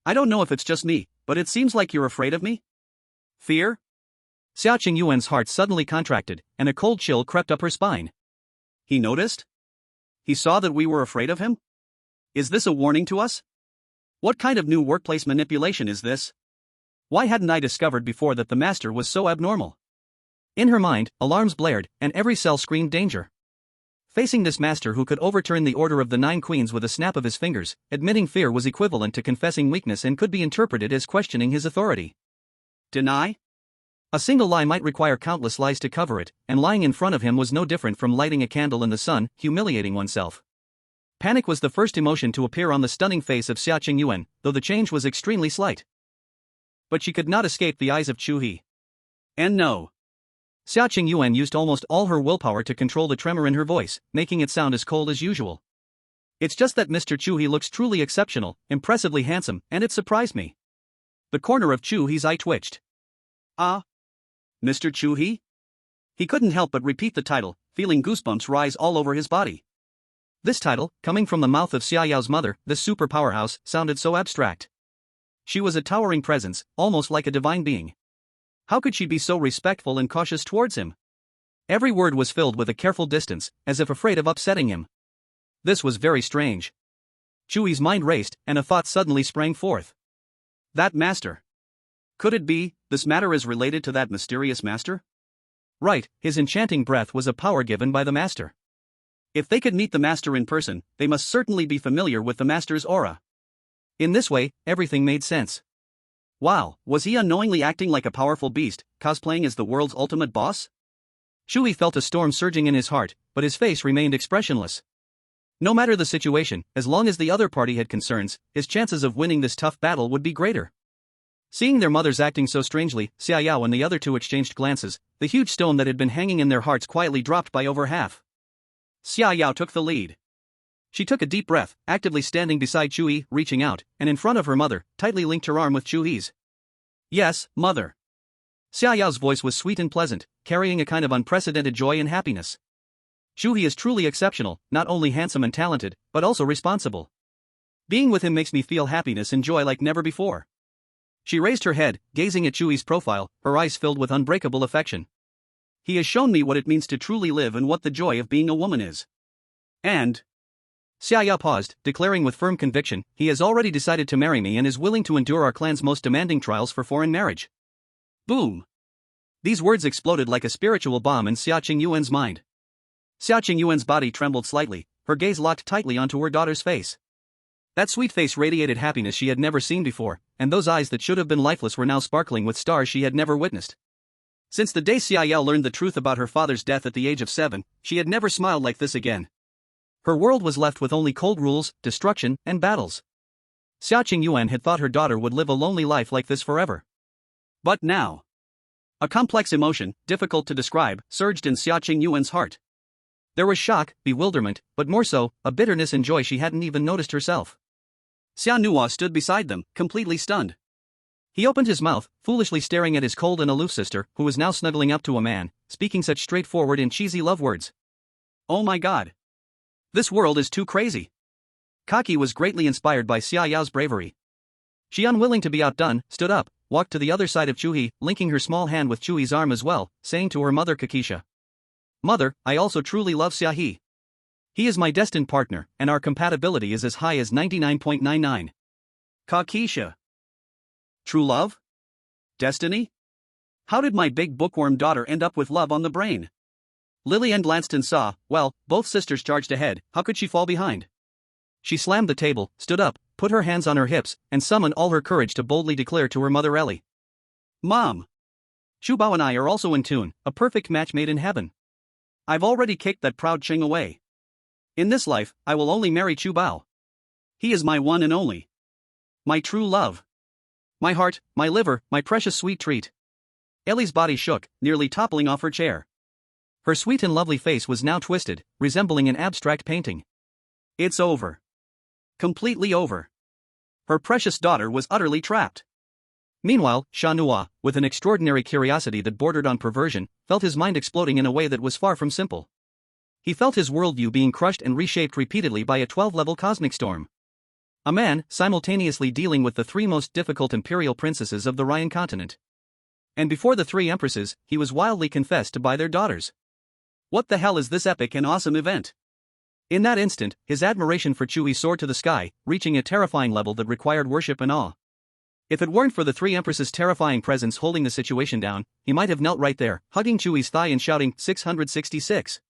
I don't know if it's just me, but it seems like you're afraid of me." Fear? Xia Qingyuan's heart suddenly contracted, and a cold chill crept up her spine. He noticed? He saw that we were afraid of him? Is this a warning to us? What kind of new workplace manipulation is this? Why hadn't I discovered before that the master was so abnormal? In her mind, alarms blared, and every cell screamed danger. Facing this master who could overturn the order of the 9 queens with a snap of his fingers, admitting fear was equivalent to confessing weakness and could be interpreted as questioning his authority. Deny? A single lie might require countless lies to cover it, and lying in front of him was no different from lighting a candle in the sun, humiliating oneself. Panic was the first emotion to appear on the stunning face of Xia Qingyuan, though the change was extremely slight. But she could not escape the eyes of Chu He. And no. Xia Qingyuan used almost all her willpower to control the tremor in her voice, making it sound as cold as usual. It's just that Mr. Chu He looks truly exceptional, impressively handsome, and it surprised me. The corner of Chu He's eye twitched. Ah? Mr. Chu He? He couldn't help but repeat the title, feeling goosebumps rise all over his body. This title, coming from the mouth of Xiaoyao's mother, this super powerhouse, sounded so abstract. She was a towering presence, almost like a divine being. How could she be so respectful and cautious towards him? Every word was filled with a careful distance, as if afraid of upsetting him. This was very strange. Chu He's mind raced, and a thought suddenly sprang forth. That master. Could it be, this matter is related to that mysterious master? Right, his enchanting breath was a power given by the master. If they could meet the master in person, they must certainly be familiar with the master's aura. In this way, everything made sense. Wow, was he unknowingly acting like a powerful beast, cosplaying as the world's ultimate boss? Chu He felt a storm surging in his heart, but his face remained expressionless. No matter the situation, as long as the other party had concerns, his chances of winning this tough battle would be greater. Seeing their mothers acting so strangely, Xiaoyao and the other 2 exchanged glances. The huge stone that had been hanging in their hearts quietly dropped by over half. Xiaoyao took the lead. She took a deep breath, actively standing beside Chu He, reaching out, and in front of her mother, tightly linked her arm with Chu He's. Yes, mother. Xiaoyao's voice was sweet and pleasant, carrying a kind of unprecedented joy and happiness. Chu He is truly exceptional, not only handsome and talented, but also responsible. Being with him makes me feel happiness and joy like never before. She raised her head, gazing at Chu He's profile, her eyes filled with unbreakable affection. He has shown me what it means to truly live and what the joy of being a woman is. And Xiaoyao paused, declaring with firm conviction, he has already decided to marry me and is willing to endure our clan's most demanding trials for foreign marriage. Boom! These words exploded like a spiritual bomb in Xia Qingyuan's mind. Xia Qingyuan's body trembled slightly, her gaze locked tightly onto her daughter's face. That sweet face radiated happiness she had never seen before, and those eyes that should have been lifeless were now sparkling with stars she had never witnessed. Since the day Xia Yao learned the truth about her father's death at the age of 7, she had never smiled like this again. Her world was left with only cold rules, destruction, and battles. Xia Qingyuan had thought her daughter would live a lonely life like this forever. But now, a complex emotion, difficult to describe, surged in Xia Qingyuan's heart. There was shock, bewilderment, but more so, a bitterness and joy she hadn't even noticed herself. Xia Nuo stood beside them, completely stunned. He opened his mouth, foolishly staring at his cold and aloof sister, who was now snuggling up to a man, speaking such straightforward and cheesy love words. Oh my god. This world is too crazy. Kaki was greatly inspired by Xia Yao's bravery. She, unwilling to be outdone, stood up, walked to the other side of Chu He, linking her small hand with Chu He's arm as well, saying to her mother Kakisha, "Mother, I also truly love Xia He. He is my destined partner, and our compatibility is as high as 99.99. Kakisha. True love? Destiny? How did my big bookworm daughter end up with love on the brain?" Lillian glanced and saw, well, both sisters charged ahead, how could she fall behind? She slammed the table, stood up, put her hands on her hips, and summoned all her courage to boldly declare to her mother Ellie, "Mom! Chu Bao and I are also in tune, a perfect match made in heaven. I've already kicked that proud Ching away. In this life, I will only marry Chu Bao. He is my one and only. My true love. My heart, my liver, my precious sweet treat." Ellie's body shook, nearly toppling off her chair. Her sweet and lovely face was now twisted, resembling an abstract painting. It's over. Completely over. Her precious daughter was utterly trapped. Meanwhile, Sha Nuo, with an extraordinary curiosity that bordered on perversion, felt his mind exploding in a way that was far from simple. He felt his worldview being crushed and reshaped repeatedly by a 12-level cosmic storm. A man, simultaneously dealing with the three most difficult imperial princesses of the Ryan continent. And before the three empresses, he was wildly confessed to by their daughters. What the hell is this epic and awesome event? In that instant, his admiration for Chu He soared to the sky, reaching a terrifying level that required worship and awe. If it weren't for the three empresses' terrifying presence holding the situation down, he might have knelt right there, hugging Chu He's thigh and shouting, 666.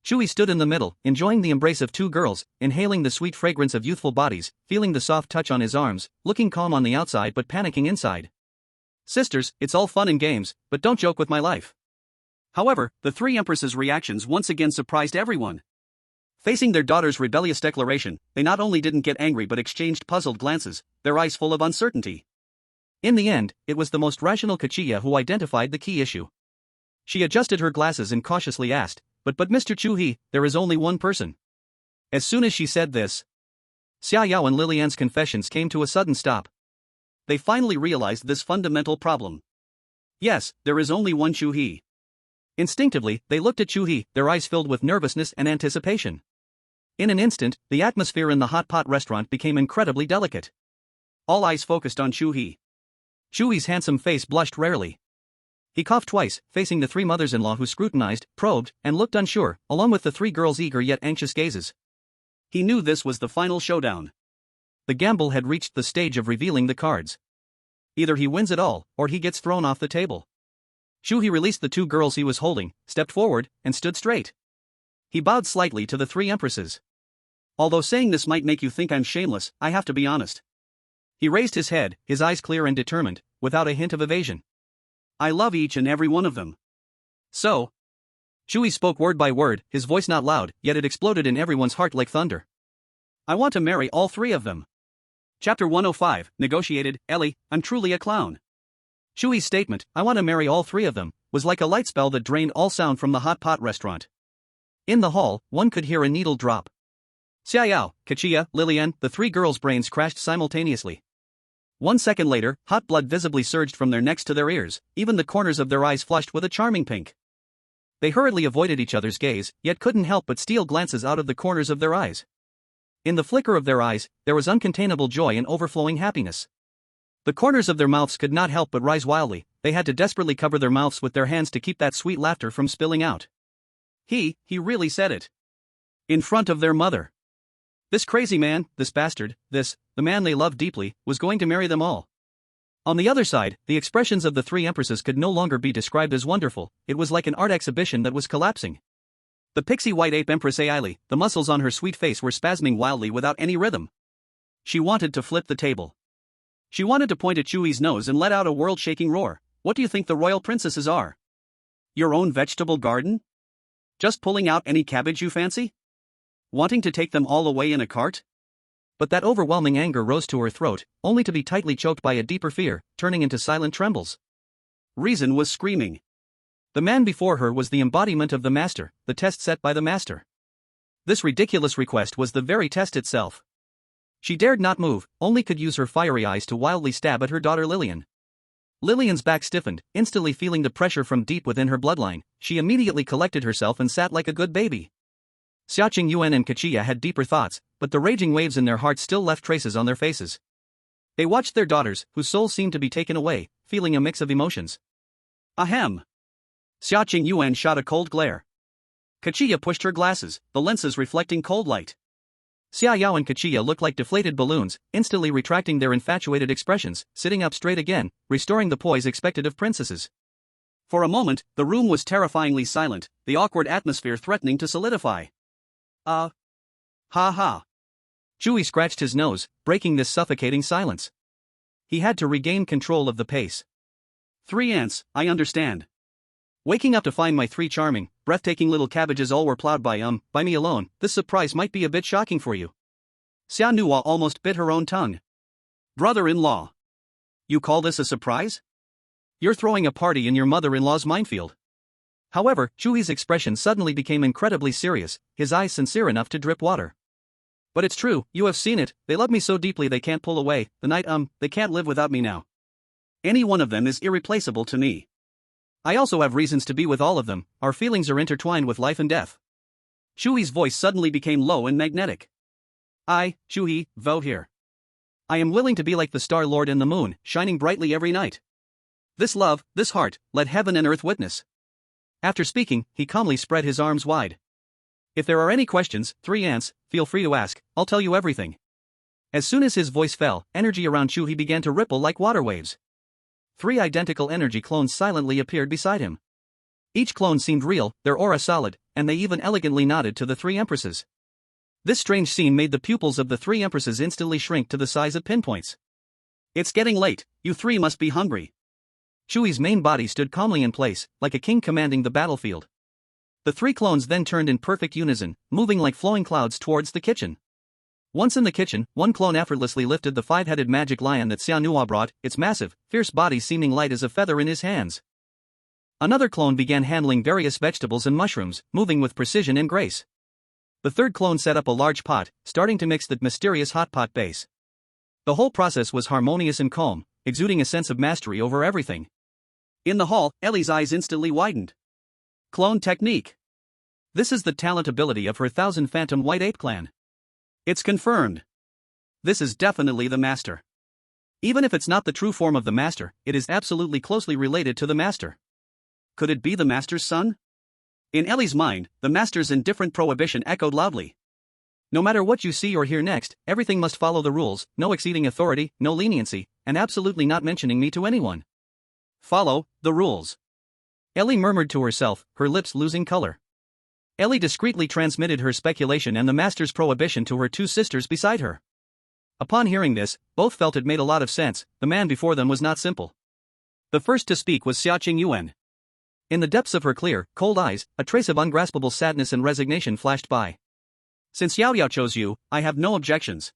Chu He stood in the middle, enjoying the embrace of two girls, inhaling the sweet fragrance of youthful bodies, feeling the soft touch on his arms, looking calm on the outside but panicking inside. Sisters, it's all fun and games, but don't joke with my life. However, the three empresses' reactions once again surprised everyone. Facing their daughter's rebellious declaration, they not only didn't get angry but exchanged puzzled glances, their eyes full of uncertainty. In the end, it was the most rational Kachiya who identified the key issue. She adjusted her glasses and cautiously asked, But Mr. Chu He, there is only one person." As soon as she said this, Xia Yao and Lilian's confessions came to a sudden stop. They finally realized this fundamental problem. Yes, there is only one Chu He. Instinctively, they looked at Chu He, their eyes filled with nervousness and anticipation. In an instant, the atmosphere in the hot pot restaurant became incredibly delicate. All eyes focused on Chu He. Chu He's handsome face blushed rarely. He coughed twice, facing the three mothers-in-law who scrutinized, probed, and looked unsure, along with the three girls' eager yet anxious gazes. He knew this was the final showdown. The gamble had reached the stage of revealing the cards. Either he wins it all, or he gets thrown off the table. Chu He released the two girls he was holding, stepped forward, and stood straight. He bowed slightly to the three empresses. "Although saying this might make you think I'm shameless, I have to be honest." He raised his head, his eyes clear and determined, without a hint of evasion. "I love each and every one of them. So." Chu He spoke word by word, his voice not loud, yet it exploded in everyone's heart like thunder. "I want to marry all three of them." Chapter 105, Negotiated. Ellie, I'm truly a clown. Chu He's statement, "I want to marry all three of them," was like a light spell that drained all sound from the hot pot restaurant. In the hall, one could hear a needle drop. Xia Yao, Kachiya, Lilian, the three girls' brains crashed simultaneously. 1 second later, hot blood visibly surged from their necks to their ears, even the corners of their eyes flushed with a charming pink. They hurriedly avoided each other's gaze, yet couldn't help but steal glances out of the corners of their eyes. In the flicker of their eyes, there was uncontainable joy and overflowing happiness. The corners of their mouths could not help but rise wildly, they had to desperately cover their mouths with their hands to keep that sweet laughter from spilling out. He really said it. In front of their mother. This crazy man, this bastard, the man they loved deeply, was going to marry them all. On the other side, the expressions of the three empresses could no longer be described as wonderful, it was like an art exhibition that was collapsing. The pixie white ape Empress Ailey, the muscles on her sweet face were spasming wildly without any rhythm. She wanted to flip the table. She wanted to point at Chu He's nose and let out a world-shaking roar. What do you think the royal princesses are? Your own vegetable garden? Just pulling out any cabbage you fancy? Wanting to take them all away in a cart? But that overwhelming anger rose to her throat, only to be tightly choked by a deeper fear, turning into silent trembles. Reason was screaming. The man before her was the embodiment of the master, the test set by the master. This ridiculous request was the very test itself. She dared not move, only could use her fiery eyes to wildly stab at her daughter Lillian. Lillian's back stiffened, instantly feeling the pressure from deep within her bloodline. She immediately collected herself and sat like a good baby. Xiaoqing Yuan and Kachia had deeper thoughts, but the raging waves in their hearts still left traces on their faces. They watched their daughters, whose souls seemed to be taken away, feeling a mix of emotions. Ahem. Xiaoqing Yuan shot a cold glare. Kachia pushed her glasses, the lenses reflecting cold light. Xia Yao and Kachia looked like deflated balloons, instantly retracting their infatuated expressions, sitting up straight again, restoring the poise expected of princesses. For a moment, the room was terrifyingly silent, the awkward atmosphere threatening to solidify. Ha ha. Chu He scratched his nose, breaking this suffocating silence. He had to regain control of the pace. 3 ants, I understand. Waking up to find my 3 charming, breathtaking little cabbages all were plowed by me alone, this surprise might be a bit shocking for you. Xia Nuo almost bit her own tongue. Brother-in-law. You call this a surprise? You're throwing a party in your mother-in-law's minefield. However, Chu He's expression suddenly became incredibly serious, his eyes sincere enough to drip water. But it's true, you have seen it, they love me so deeply they can't pull away, they can't live without me now. Any one of them is irreplaceable to me. I also have reasons to be with all of them, our feelings are intertwined with life and death. Chu He's voice suddenly became low and magnetic. I, Chu He, vow here. I am willing to be like the Star Lord and the moon, shining brightly every night. This love, this heart, let heaven and earth witness. After speaking, he calmly spread his arms wide. If there are any questions, 3 ants, feel free to ask, I'll tell you everything. As soon as his voice fell, energy around Chu He began to ripple like water waves. 3 identical energy clones silently appeared beside him. Each clone seemed real, their aura solid, and they even elegantly nodded to the 3 empresses. This strange scene made the pupils of the 3 empresses instantly shrink to the size of pinpoints. It's getting late, you 3 must be hungry. Chu He's main body stood calmly in place, like a king commanding the battlefield. The 3 clones then turned in perfect unison, moving like flowing clouds towards the kitchen. Once in the kitchen, one clone effortlessly lifted the 5-headed magic lion that Xia Nuo brought, its massive, fierce body seeming light as a feather in his hands. Another clone began handling various vegetables and mushrooms, moving with precision and grace. The 3rd clone set up a large pot, starting to mix the mysterious hot pot base. The whole process was harmonious and calm, exuding a sense of mastery over everything. In the hall, Ellie's eyes instantly widened. Clone technique. This is the talent ability of her 1000 Phantom White Ape clan. It's confirmed. This is definitely the master. Even if it's not the true form of the master, it is absolutely closely related to the master. Could it be the master's son? In Ellie's mind, the master's indifferent prohibition echoed loudly. No matter what you see or hear next, everything must follow the rules, no exceeding authority, no leniency, and absolutely not mentioning me to anyone. Follow the rules. Ellie murmured to herself, her lips losing color. Ellie discreetly transmitted her speculation and the master's prohibition to her 2 sisters beside her. Upon hearing this, both felt it made a lot of sense. The man before them was not simple. The first to speak was Xiaoqing Yuan. In the depths of her clear, cold eyes, a trace of ungraspable sadness and resignation flashed by. Since Yao Yao chose you, I have no objections.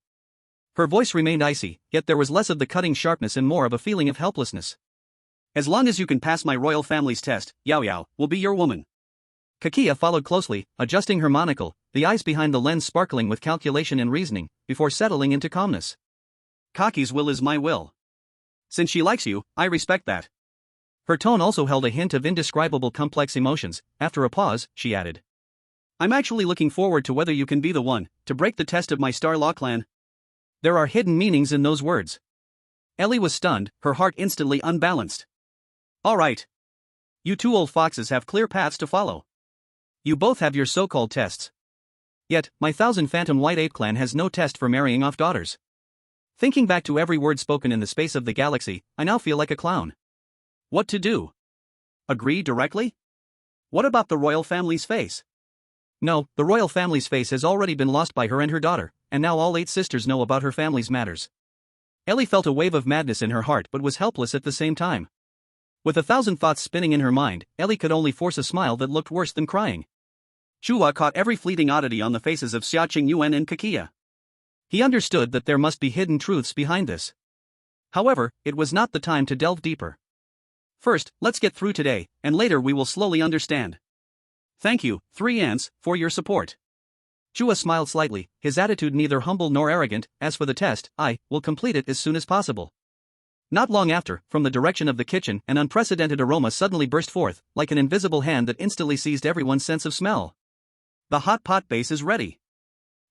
Her voice remained icy, yet there was less of the cutting sharpness and more of a feeling of helplessness. As long as you can pass my royal family's test, Yao Yao will be your woman. Kakia followed closely, adjusting her monocle, the eyes behind the lens sparkling with calculation and reasoning, before settling into calmness. Kaki's will is my will. Since she likes you, I respect that. Her tone also held a hint of indescribable complex emotions. After a pause, she added. I'm actually looking forward to whether you can be the one to break the test of my Star Law clan. There are hidden meanings in those words. Ellie was stunned, her heart instantly unbalanced. All right. You 2 old foxes have clear paths to follow. You both have your so-called tests. Yet, my 1000 Phantom White Ape clan has no test for marrying off daughters. Thinking back to every word spoken in the space of the galaxy, I now feel like a clown. What to do? Agree directly? What about the royal family's face? No, the royal family's face has already been lost by her and her daughter, and now all 8 sisters know about her family's matters. Ellie felt a wave of madness in her heart but was helpless at the same time. With 1,000 thoughts spinning in her mind, Ellie could only force a smile that looked worse than crying. Chu He caught every fleeting oddity on the faces of Xiaoqing Yuan and Kakia. He understood that there must be hidden truths behind this. However, it was not the time to delve deeper. First, let's get through today, and later we will slowly understand. Thank you, 3 ants, for your support. Chu He smiled slightly, his attitude neither humble nor arrogant. As for the test, I will complete it as soon as possible. Not long after, from the direction of the kitchen, an unprecedented aroma suddenly burst forth, like an invisible hand that instantly seized everyone's sense of smell. The hot pot base is ready.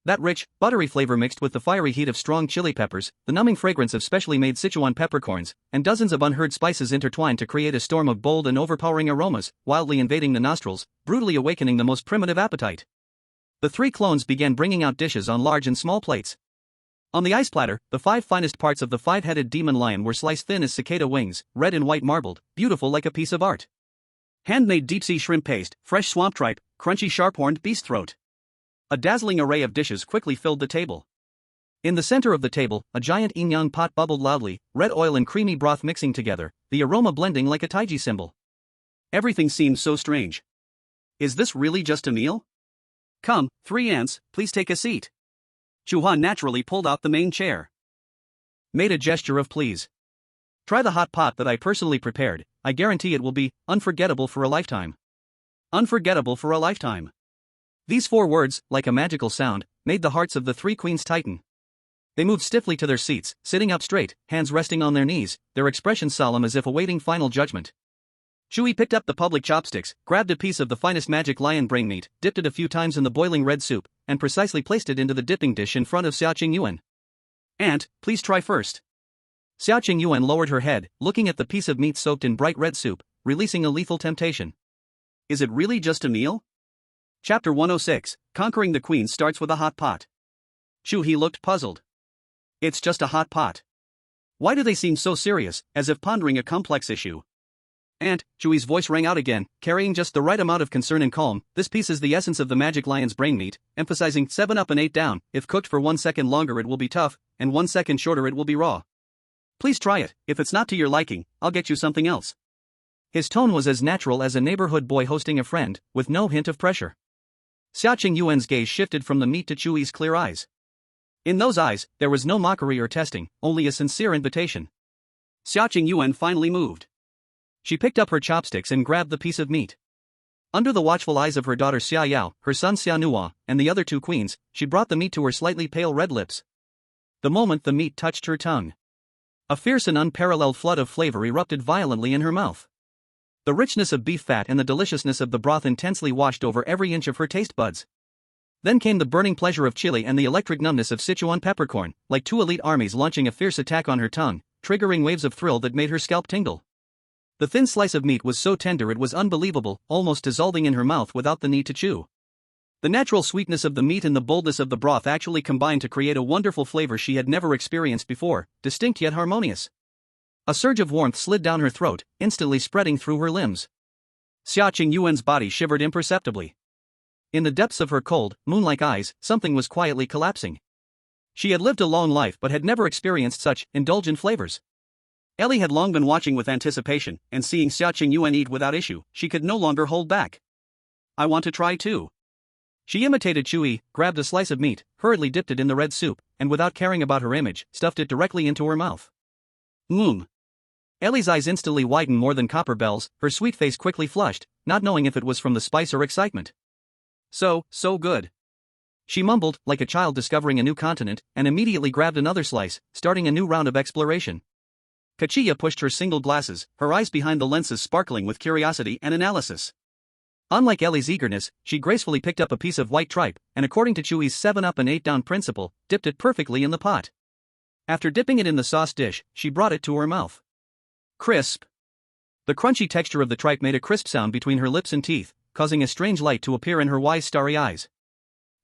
That rich, buttery flavor mixed with the fiery heat of strong chili peppers, the numbing fragrance of specially made Sichuan peppercorns, and dozens of unheard spices intertwined to create a storm of bold and overpowering aromas, wildly invading the nostrils, brutally awakening the most primitive appetite. The 3 clones began bringing out dishes on large and small plates. On the ice platter, the 5 finest parts of the 5-headed demon lion were sliced thin as cicada wings, red and white marbled, beautiful like a piece of art. Handmade deep-sea shrimp paste, fresh swamp tripe, crunchy sharp-horned beast throat. A dazzling array of dishes quickly filled the table. In the center of the table, a giant yin-yang pot bubbled loudly, red oil and creamy broth mixing together, the aroma blending like a taiji symbol. Everything seemed so strange. Is this really just a meal? Come, 3 ants, please take a seat. Chu He naturally pulled out the main chair. Made a gesture of please. Try the hot pot that I personally prepared, I guarantee it will be unforgettable for a lifetime. Unforgettable for a lifetime. These 4 words, like a magical sound, made the hearts of the 3 queens tighten. They moved stiffly to their seats, sitting up straight, hands resting on their knees, their expressions solemn as if awaiting final judgment. Chu He picked up the public chopsticks, grabbed a piece of the finest magic lion brain meat, dipped it a few times in the boiling red soup, and precisely placed it into the dipping dish in front of Xiaoqing Yuan. Aunt, please try first. Xiaoqing Yuan lowered her head, looking at the piece of meat soaked in bright red soup, releasing a lethal temptation. Is it really just a meal? Chapter 106, Conquering the Queen starts with a hot pot. Chu He looked puzzled. It's just a hot pot. Why do they seem so serious, as if pondering a complex issue? Aunt, Chu He's voice rang out again, carrying just the right amount of concern and calm. This piece is the essence of the magic lion's brain meat, emphasizing 7 up and 8 down. If cooked for 1 second longer it will be tough, and 1 second shorter it will be raw. Please try it. If it's not to your liking, I'll get you something else. His tone was as natural as a neighborhood boy hosting a friend, with no hint of pressure. Xiaoqing Yuan's gaze shifted from the meat to Chu He's clear eyes. In those eyes, there was no mockery or testing, only a sincere invitation. Xiaoqing Yuan finally moved. She picked up her chopsticks and grabbed the piece of meat. Under the watchful eyes of her daughter Xia Yao, her son Xia Nuo, and the other 2 queens, she brought the meat to her slightly pale red lips. The moment the meat touched her tongue, a fierce and unparalleled flood of flavor erupted violently in her mouth. The richness of beef fat and the deliciousness of the broth intensely washed over every inch of her taste buds. Then came the burning pleasure of chili and the electric numbness of Sichuan peppercorn, like 2 elite armies launching a fierce attack on her tongue, triggering waves of thrill that made her scalp tingle. The thin slice of meat was so tender it was unbelievable, almost dissolving in her mouth without the need to chew. The natural sweetness of the meat and the boldness of the broth actually combined to create a wonderful flavor she had never experienced before, distinct yet harmonious. A surge of warmth slid down her throat, instantly spreading through her limbs. Xiaoqing Yuan's body shivered imperceptibly. In the depths of her cold, moon-like eyes, something was quietly collapsing. She had lived a long life but had never experienced such indulgent flavors. Ellie had long been watching with anticipation, and seeing Xiaoqing Yuan eat without issue, she could no longer hold back. I want to try too. She imitated Chu He, grabbed a slice of meat, hurriedly dipped it in the red soup, and without caring about her image, stuffed it directly into her mouth. Ellie's eyes instantly widened more than copper bells, her sweet face quickly flushed, not knowing if it was from the spice or excitement. So good. She mumbled, like a child discovering a new continent, and immediately grabbed another slice, starting a new round of exploration. Kachiya pushed her single glasses, her eyes behind the lenses sparkling with curiosity and analysis. Unlike Ellie's eagerness, she gracefully picked up a piece of white tripe, and according to Chu He's 7 up and 8 down principle, dipped it perfectly in the pot. After dipping it in the sauce dish, she brought it to her mouth. Crisp. The crunchy texture of the tripe made a crisp sound between her lips and teeth, causing a strange light to appear in her wise starry eyes.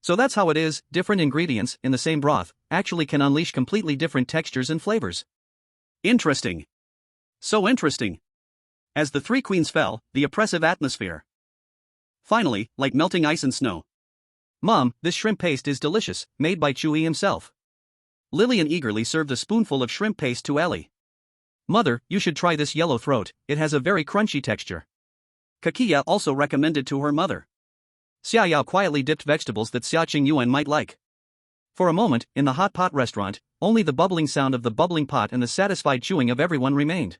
So that's how it is, different ingredients, in the same broth, actually can unleash completely different textures and flavors. Interesting. So interesting. As the 3 queens fell, the oppressive atmosphere. Finally, like melting ice and snow. "Mom, this shrimp paste is delicious, made by Chu He himself." Lillian eagerly served a spoonful of shrimp paste to Ellie. "Mother, you should try this yellow throat, it has a very crunchy texture." Kakia also recommended to her mother. Xiaoyao quietly dipped vegetables that Xia Qingyuan might like. For a moment, in the hot pot restaurant, only the bubbling sound of the bubbling pot and the satisfied chewing of everyone remained.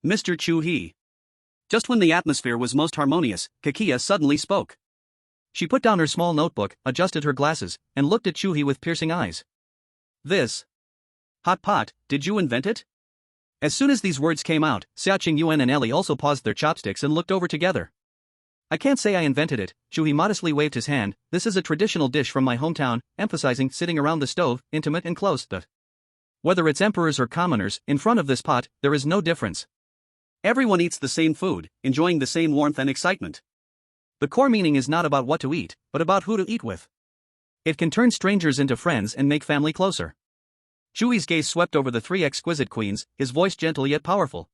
"Mr. Chu He." Just when the atmosphere was most harmonious, Kakia suddenly spoke. She put down her small notebook, adjusted her glasses, and looked at Chu He with piercing eyes. "This hot pot, did you invent it?" As soon as these words came out, Xia Qingyuan and Ellie also paused their chopsticks and looked over together. "I can't say I invented it," Chu He modestly waved his hand. "This is a traditional dish from my hometown, emphasizing sitting around the stove, intimate and close. Whether it's emperors or commoners, in front of this pot, there is no difference. Everyone eats the same food, enjoying the same warmth and excitement. The core meaning is not about what to eat, but about who to eat with. It can turn strangers into friends and make family closer." Chu He's gaze swept over the three exquisite queens, his voice gentle yet powerful.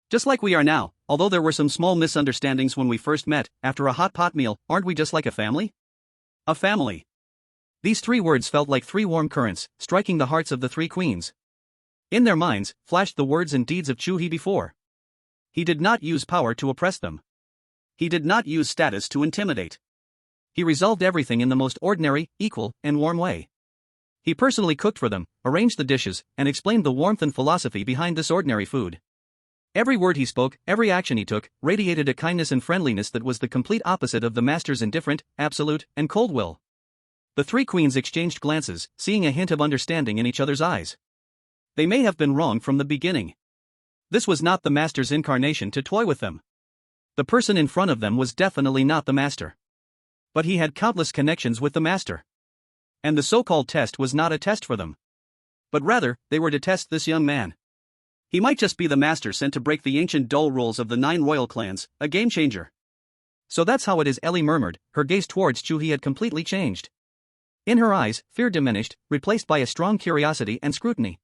"Just like we are now, although there were some small misunderstandings when we first met, after a hot pot meal, aren't we just like a family?" A family. These three words felt like three warm currents, striking the hearts of the three queens. In their minds, flashed the words and deeds of Chu He before. He did not use power to oppress them. He did not use status to intimidate. He resolved everything in the most ordinary, equal, and warm way. He personally cooked for them, arranged the dishes, and explained the warmth and philosophy behind this ordinary food. Every word he spoke, every action he took, radiated a kindness and friendliness that was the complete opposite of the master's indifferent, absolute, and cold will. The three queens exchanged glances, seeing a hint of understanding in each other's eyes. They may have been wrong from the beginning. This was not the master's incarnation to toy with them. The person in front of them was definitely not the master. But he had countless connections with the master. And the so-called test was not a test for them. But rather, they were to test this young man. He might just be the master sent to break the ancient dull rules of the 9 royal clans, a game changer. "So that's how it is," Ellie murmured, her gaze towards Chu He had completely changed. In her eyes, fear diminished, replaced by a strong curiosity and scrutiny.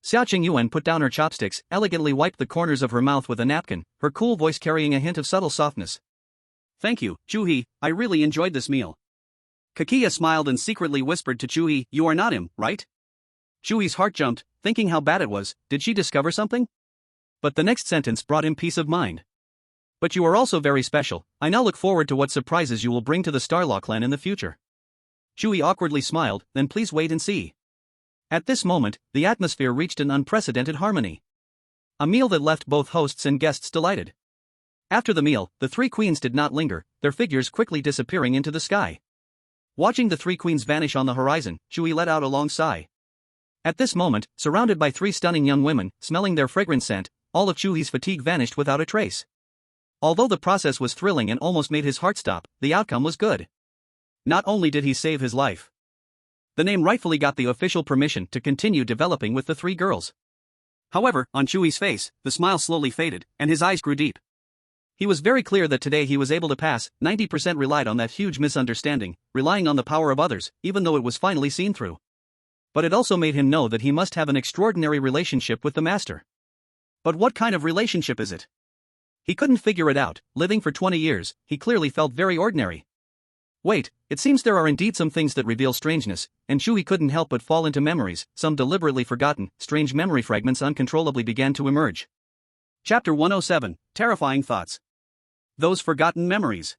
Xia Qingyuan put down her chopsticks, elegantly wiped the corners of her mouth with a napkin, her cool voice carrying a hint of subtle softness. "Thank you, Chu He, I really enjoyed this meal." Kakia smiled and secretly whispered to Chu He, "You are not him, right?" Chu He's heart jumped, thinking how bad it was. Did she discover something? But the next sentence brought him peace of mind. "But you are also very special. I now look forward to what surprises you will bring to the Starlaw clan in the future." Chu He awkwardly smiled, "Then please wait and see." At this moment, the atmosphere reached an unprecedented harmony. A meal that left both hosts and guests delighted. After the meal, the three queens did not linger, their figures quickly disappearing into the sky. Watching the three queens vanish on the horizon, Chu He let out a long sigh. At this moment, surrounded by three stunning young women, smelling their fragrant scent, all of Chu He's fatigue vanished without a trace. Although the process was thrilling and almost made his heart stop, the outcome was good. Not only did he save his life, the name rightfully got the official permission to continue developing with the three girls. However, on Chu He's face, the smile slowly faded, and his eyes grew deep. He was very clear that today he was able to pass. 90% relied on that huge misunderstanding, relying on the power of others, even though it was finally seen through. But it also made him know that he must have an extraordinary relationship with the master. But what kind of relationship is it? He couldn't figure it out. Living for 20 years, he clearly felt very ordinary. Wait, it seems there are indeed some things that reveal strangeness, and Chu He couldn't help but fall into memories, some deliberately forgotten, strange memory fragments uncontrollably began to emerge. Chapter 107, Terrifying Thoughts. Those forgotten memories.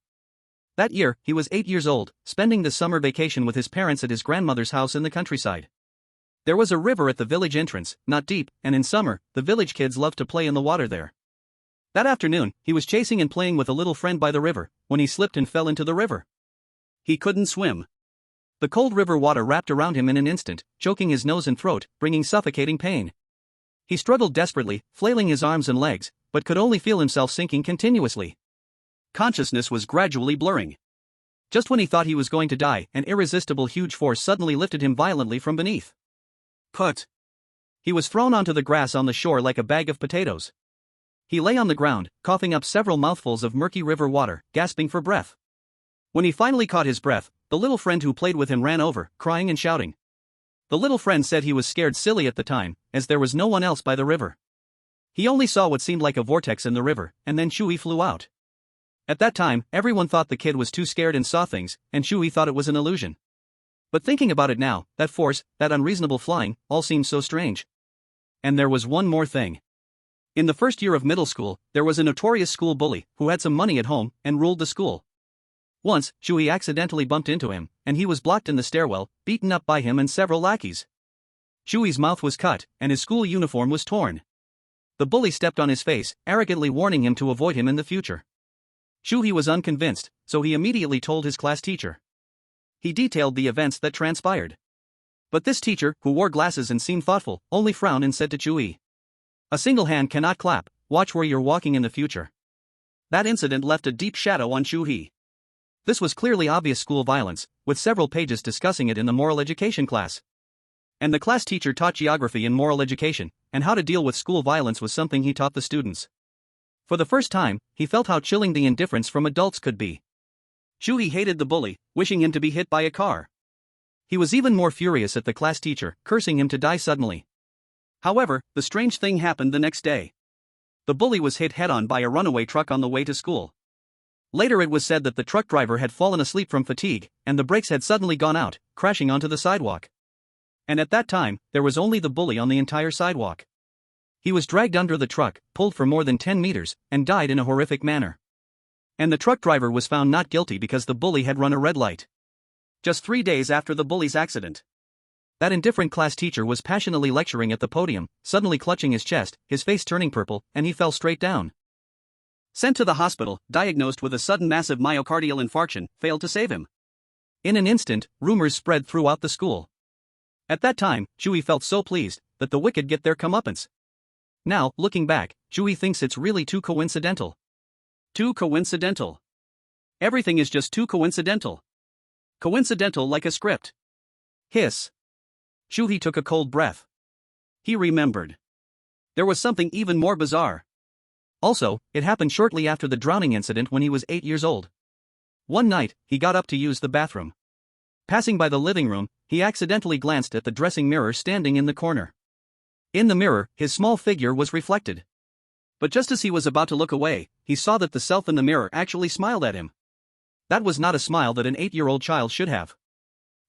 That year, he was 8 years old, spending the summer vacation with his parents at his grandmother's house in the countryside. There was a river at the village entrance, not deep, and in summer, the village kids loved to play in the water there. That afternoon, he was chasing and playing with a little friend by the river, when he slipped and fell into the river. He couldn't swim. The cold river water wrapped around him in an instant, choking his nose and throat, bringing suffocating pain. He struggled desperately, flailing his arms and legs, but could only feel himself sinking continuously. Consciousness was gradually blurring. Just when he thought he was going to die, an irresistible huge force suddenly lifted him violently from beneath. Put. He was thrown onto the grass on the shore like a bag of potatoes. He lay on the ground, coughing up several mouthfuls of murky river water, gasping for breath. When he finally caught his breath, the little friend who played with him ran over, crying and shouting. The little friend said he was scared silly at the time, as there was no one else by the river. He only saw what seemed like a vortex in the river, and then Chu He flew out. At that time, everyone thought the kid was too scared and saw things, and Chu He thought it was an illusion. But thinking about it now, that force, that unreasonable flying, all seemed so strange. And there was one more thing. In the first year of middle school, there was a notorious school bully who had some money at home and ruled the school. Once, Chu He accidentally bumped into him, and he was blocked in the stairwell, beaten up by him and several lackeys. Chu He's mouth was cut, and his school uniform was torn. The bully stepped on his face, arrogantly warning him to avoid him in the future. Chu He was unconvinced, so he immediately told his class teacher. He detailed the events that transpired. But this teacher, who wore glasses and seemed thoughtful, only frowned and said to Chu He, "A single hand cannot clap, watch where you're walking in the future." That incident left a deep shadow on Chu He. This was clearly obvious school violence, with several pages discussing it in the moral education class. And the class teacher taught geography and moral education, and how to deal with school violence was something he taught the students. For the first time, he felt how chilling the indifference from adults could be. Chu He hated the bully, wishing him to be hit by a car. He was even more furious at the class teacher, cursing him to die suddenly. However, the strange thing happened the next day. The bully was hit head-on by a runaway truck on the way to school. Later it was said that the truck driver had fallen asleep from fatigue, and the brakes had suddenly gone out, crashing onto the sidewalk. And at that time, there was only the bully on the entire sidewalk. He was dragged under the truck, pulled for more than 10 meters, and died in a horrific manner. And the truck driver was found not guilty because the bully had run a red light. Just 3 days after the bully's accident. That indifferent class teacher was passionately lecturing at the podium, suddenly clutching his chest, his face turning purple, and he fell straight down. Sent to the hospital, diagnosed with a sudden massive myocardial infarction, failed to save him. In an instant, rumors spread throughout the school. At that time, Chu He felt so pleased that the wicked get their comeuppance. Now, looking back, Chu He thinks it's really too coincidental. Too coincidental. Everything is just too coincidental. Coincidental like a script. Hiss. Chu He took a cold breath. He remembered. There was something even more bizarre. Also, it happened shortly after the drowning incident when he was 8 years old. One night, he got up to use the bathroom. Passing by the living room, he accidentally glanced at the dressing mirror standing in the corner. In the mirror, his small figure was reflected. But just as he was about to look away, he saw that the self in the mirror actually smiled at him. That was not a smile that an 8-year-old child should have.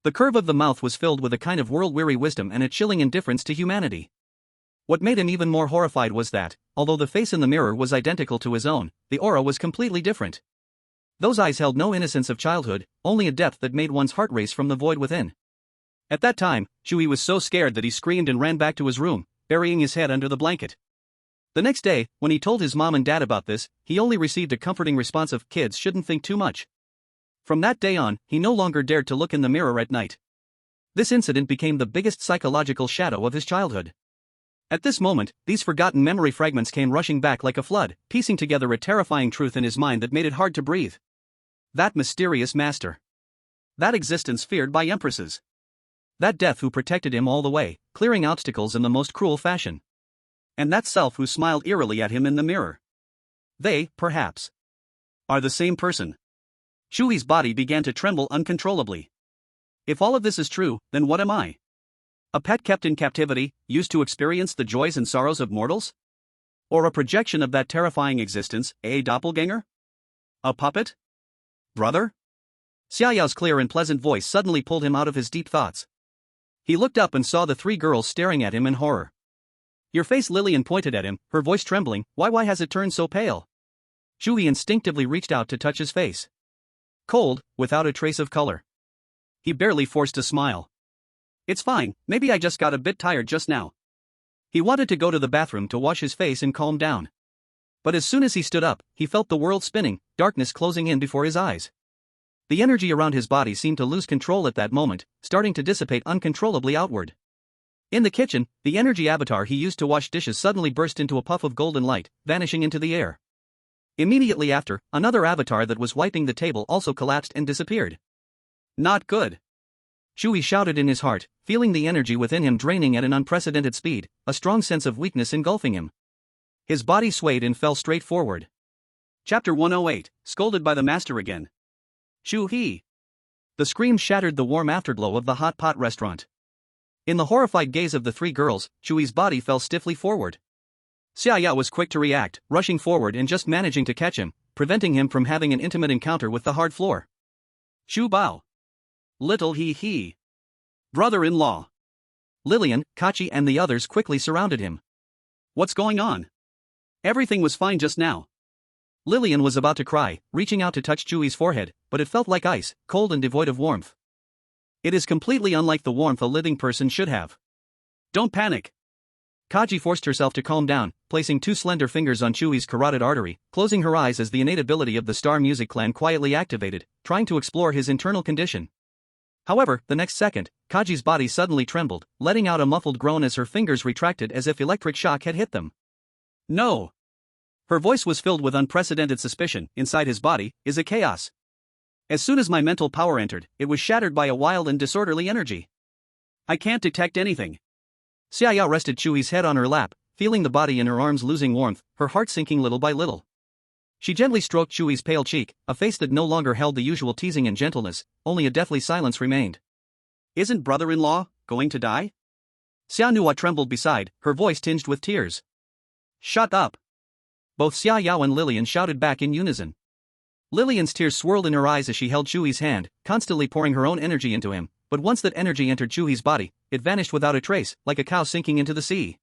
The curve of the mouth was filled with a kind of world-weary wisdom and a chilling indifference to humanity. What made him even more horrified was that, although the face in the mirror was identical to his own, the aura was completely different. Those eyes held no innocence of childhood, only a depth that made one's heart race from the void within. At that time, Chu He was so scared that he screamed and ran back to his room, burying his head under the blanket. The next day, when he told his mom and dad about this, he only received a comforting response of, "Kids shouldn't think too much." From that day on, he no longer dared to look in the mirror at night. This incident became the biggest psychological shadow of his childhood. At this moment, these forgotten memory fragments came rushing back like a flood, piecing together a terrifying truth in his mind that made it hard to breathe. That mysterious master. That existence feared by empresses. That death who protected him all the way, clearing obstacles in the most cruel fashion. And that self who smiled eerily at him in the mirror. They, perhaps, are the same person. Chu He's body began to tremble uncontrollably. If all of this is true, then what am I? A pet kept in captivity, used to experience the joys and sorrows of mortals? Or a projection of that terrifying existence, a doppelganger? A puppet? Brother? Xiaoyao's clear and pleasant voice suddenly pulled him out of his deep thoughts. He looked up and saw the 3 girls staring at him in horror. "Your face," Lillian pointed at him, her voice trembling. Why has it turned so pale?" Chu He instinctively reached out to touch his face. Cold, without a trace of color. He barely forced a smile. "It's fine, maybe I just got a bit tired just now." He wanted to go to the bathroom to wash his face and calm down. But as soon as he stood up, he felt the world spinning, darkness closing in before his eyes. The energy around his body seemed to lose control at that moment, starting to dissipate uncontrollably outward. In the kitchen, the energy avatar he used to wash dishes suddenly burst into a puff of golden light, vanishing into the air. Immediately after, another avatar that was wiping the table also collapsed and disappeared. Not good. Chu He shouted in his heart, feeling the energy within him draining at an unprecedented speed, a strong sense of weakness engulfing him. His body swayed and fell straight forward. Chapter 108, Scolded by the Master Again. Chu He. The scream shattered the warm afterglow of the hot pot restaurant. In the horrified gaze of the 3 girls, Chu He's body fell stiffly forward. Xiaoya was quick to react, rushing forward and just managing to catch him, preventing him from having an intimate encounter with the hard floor. Chu Bao. Little He. Brother-in-law. Lillian, Kachi and the others quickly surrounded him. What's going on? Everything was fine just now. Lillian was about to cry, reaching out to touch Chu He's forehead, but it felt like ice, cold and devoid of warmth. It is completely unlike the warmth a living person should have. Don't panic. Kaji forced herself to calm down, placing two slender fingers on Chu He's carotid artery, closing her eyes as the innate ability of the Star Music clan quietly activated, trying to explore his internal condition. However, the next second, Kaji's body suddenly trembled, letting out a muffled groan as her fingers retracted as if electric shock had hit them. No! Her voice was filled with unprecedented suspicion. Inside his body is a chaos. As soon as my mental power entered, it was shattered by a wild and disorderly energy. I can't detect anything. Xiaoyao rested Chu He's head on her lap, feeling the body in her arms losing warmth, her heart sinking little by little. She gently stroked Chu He's pale cheek, a face that no longer held the usual teasing and gentleness, only a deathly silence remained. Isn't brother-in-law going to die? Xia Nuo trembled beside, her voice tinged with tears. Shut up! Both Xiaoyao and Lillian shouted back in unison. Lillian's tears swirled in her eyes as she held Chu He's hand, constantly pouring her own energy into him, but once that energy entered Chu He's body, it vanished without a trace, like a cow sinking into the sea.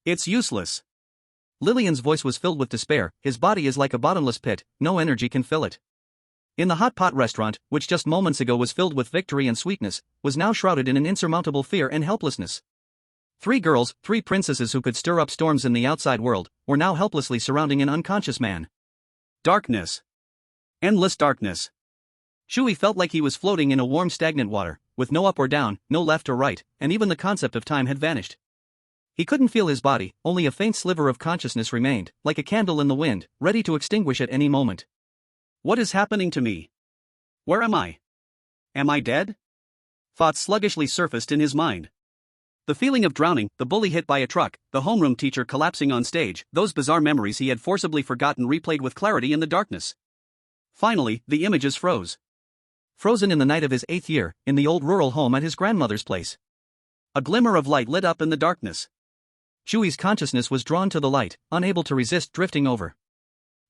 It's useless. Lillian's voice was filled with despair. His body is like a bottomless pit, no energy can fill it. In the hot pot restaurant, which just moments ago was filled with victory and sweetness, was now shrouded in an insurmountable fear and helplessness. 3 girls, 3 princesses who could stir up storms in the outside world, were now helplessly surrounding an unconscious man. Darkness. Endless darkness. Chu He felt like he was floating in a warm stagnant water, with no up or down, no left or right, and even the concept of time had vanished. He couldn't feel his body, only a faint sliver of consciousness remained, like a candle in the wind, ready to extinguish at any moment. What is happening to me? Where am I? Am I dead? Thoughts sluggishly surfaced in his mind. The feeling of drowning, the bully hit by a truck, the homeroom teacher collapsing on stage, those bizarre memories he had forcibly forgotten replayed with clarity in the darkness. Finally, the images froze. Frozen in the night of his 8th year, in the old rural home at his grandmother's place. A glimmer of light lit up in the darkness. Chu He's consciousness was drawn to the light, unable to resist drifting over.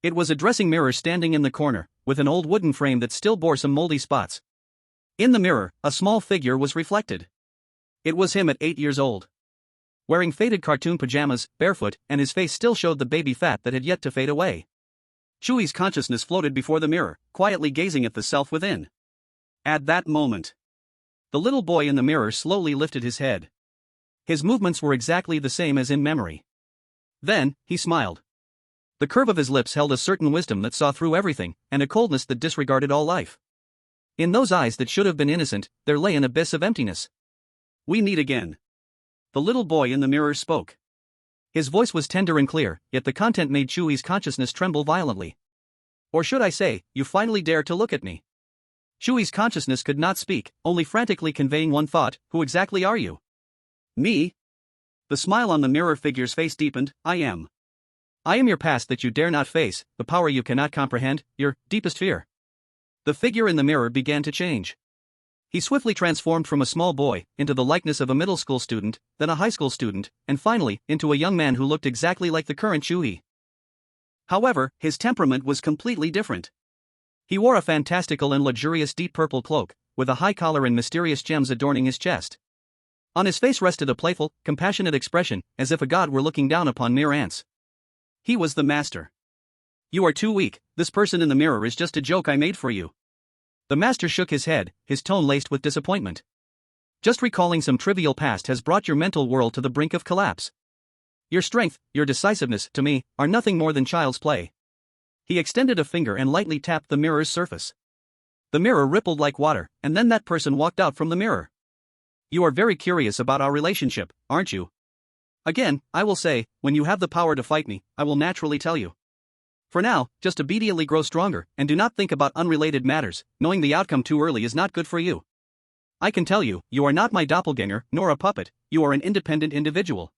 It was a dressing mirror standing in the corner, with an old wooden frame that still bore some moldy spots. In the mirror, a small figure was reflected. It was him at 8 years old. Wearing faded cartoon pajamas, barefoot, and his face still showed the baby fat that had yet to fade away. Chu He's consciousness floated before the mirror, quietly gazing at the self within. At that moment, the little boy in the mirror slowly lifted his head. His movements were exactly the same as in memory. Then, he smiled. The curve of his lips held a certain wisdom that saw through everything, and a coldness that disregarded all life. In those eyes that should have been innocent, there lay an abyss of emptiness. We meet again. The little boy in the mirror spoke. His voice was tender and clear, yet the content made Chu He's consciousness tremble violently. Or should I say, you finally dare to look at me? Chu He's consciousness could not speak, only frantically conveying one thought: who exactly are you? Me? The smile on the mirror figure's face deepened. I am your past that you dare not face, the power you cannot comprehend, your deepest fear. The figure in the mirror began to change. He swiftly transformed from a small boy into the likeness of a middle school student, then a high school student, and finally, into a young man who looked exactly like the current Chu He. However, his temperament was completely different. He wore a fantastical and luxurious deep purple cloak, with a high collar and mysterious gems adorning his chest. On his face rested a playful, compassionate expression, as if a god were looking down upon mere ants. He was the master. You are too weak, this person in the mirror is just a joke I made for you. The master shook his head, his tone laced with disappointment. Just recalling some trivial past has brought your mental world to the brink of collapse. Your strength, your decisiveness, to me, are nothing more than child's play. He extended a finger and lightly tapped the mirror's surface. The mirror rippled like water, and then that person walked out from the mirror. You are very curious about our relationship, aren't you? Again, I will say, when you have the power to fight me, I will naturally tell you. For now, just obediently grow stronger, and do not think about unrelated matters. Knowing the outcome too early is not good for you. I can tell you, you are not my doppelganger, nor a puppet, you are an independent individual.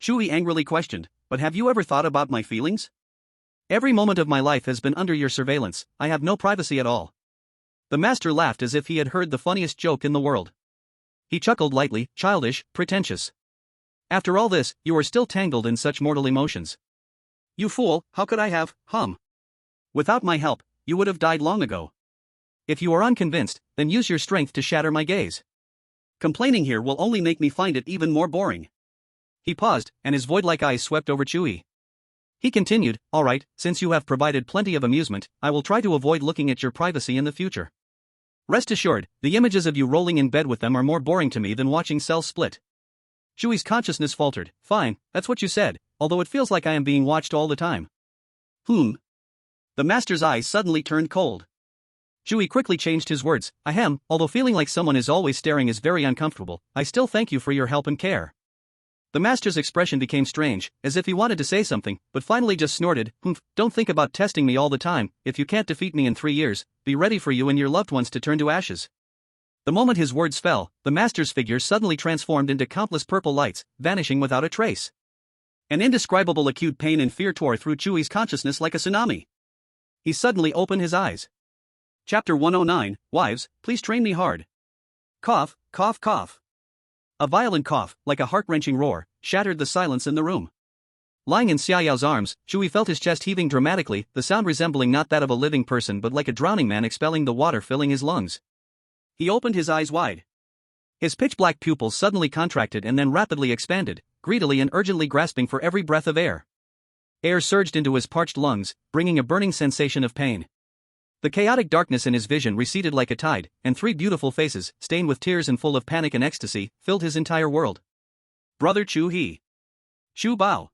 Chu He angrily questioned, but have you ever thought about my feelings? Every moment of my life has been under your surveillance, I have no privacy at all. The master laughed as if he had heard the funniest joke in the world. He chuckled lightly, childish, pretentious. After all this, you are still tangled in such mortal emotions. You fool, how could I have, Without my help, you would have died long ago. If you are unconvinced, then use your strength to shatter my gaze. Complaining here will only make me find it even more boring. He paused, and his void-like eyes swept over Chu He. He continued, all right, since you have provided plenty of amusement, I will try to avoid looking at your privacy in the future. Rest assured, the images of you rolling in bed with them are more boring to me than watching cells split. Chu He's consciousness faltered. Fine, that's what you said, although it feels like I am being watched all the time. The master's eyes suddenly turned cold. Chu He quickly changed his words. Ahem, although feeling like someone is always staring is very uncomfortable, I still thank you for your help and care. The master's expression became strange, as if he wanted to say something, but finally just snorted. Don't think about testing me all the time. If you can't defeat me in 3 years, be ready for you and your loved ones to turn to ashes. The moment his words fell, the master's figure suddenly transformed into countless purple lights, vanishing without a trace. An indescribable acute pain and fear tore through Chu He's consciousness like a tsunami. He suddenly opened his eyes. Chapter 109, Wives, please train me hard. Cough, cough, cough. A violent cough, like a heart-wrenching roar, shattered the silence in the room. Lying in Xia Yao's arms, Chu He felt his chest heaving dramatically, the sound resembling not that of a living person but like a drowning man expelling the water filling his lungs. He opened his eyes wide. His pitch-black pupils suddenly contracted and then rapidly expanded, greedily and urgently grasping for every breath of air. Air surged into his parched lungs, bringing a burning sensation of pain. The chaotic darkness in his vision receded like a tide, and 3 beautiful faces, stained with tears and full of panic and ecstasy, filled his entire world. Brother Chu He. Chu Bao.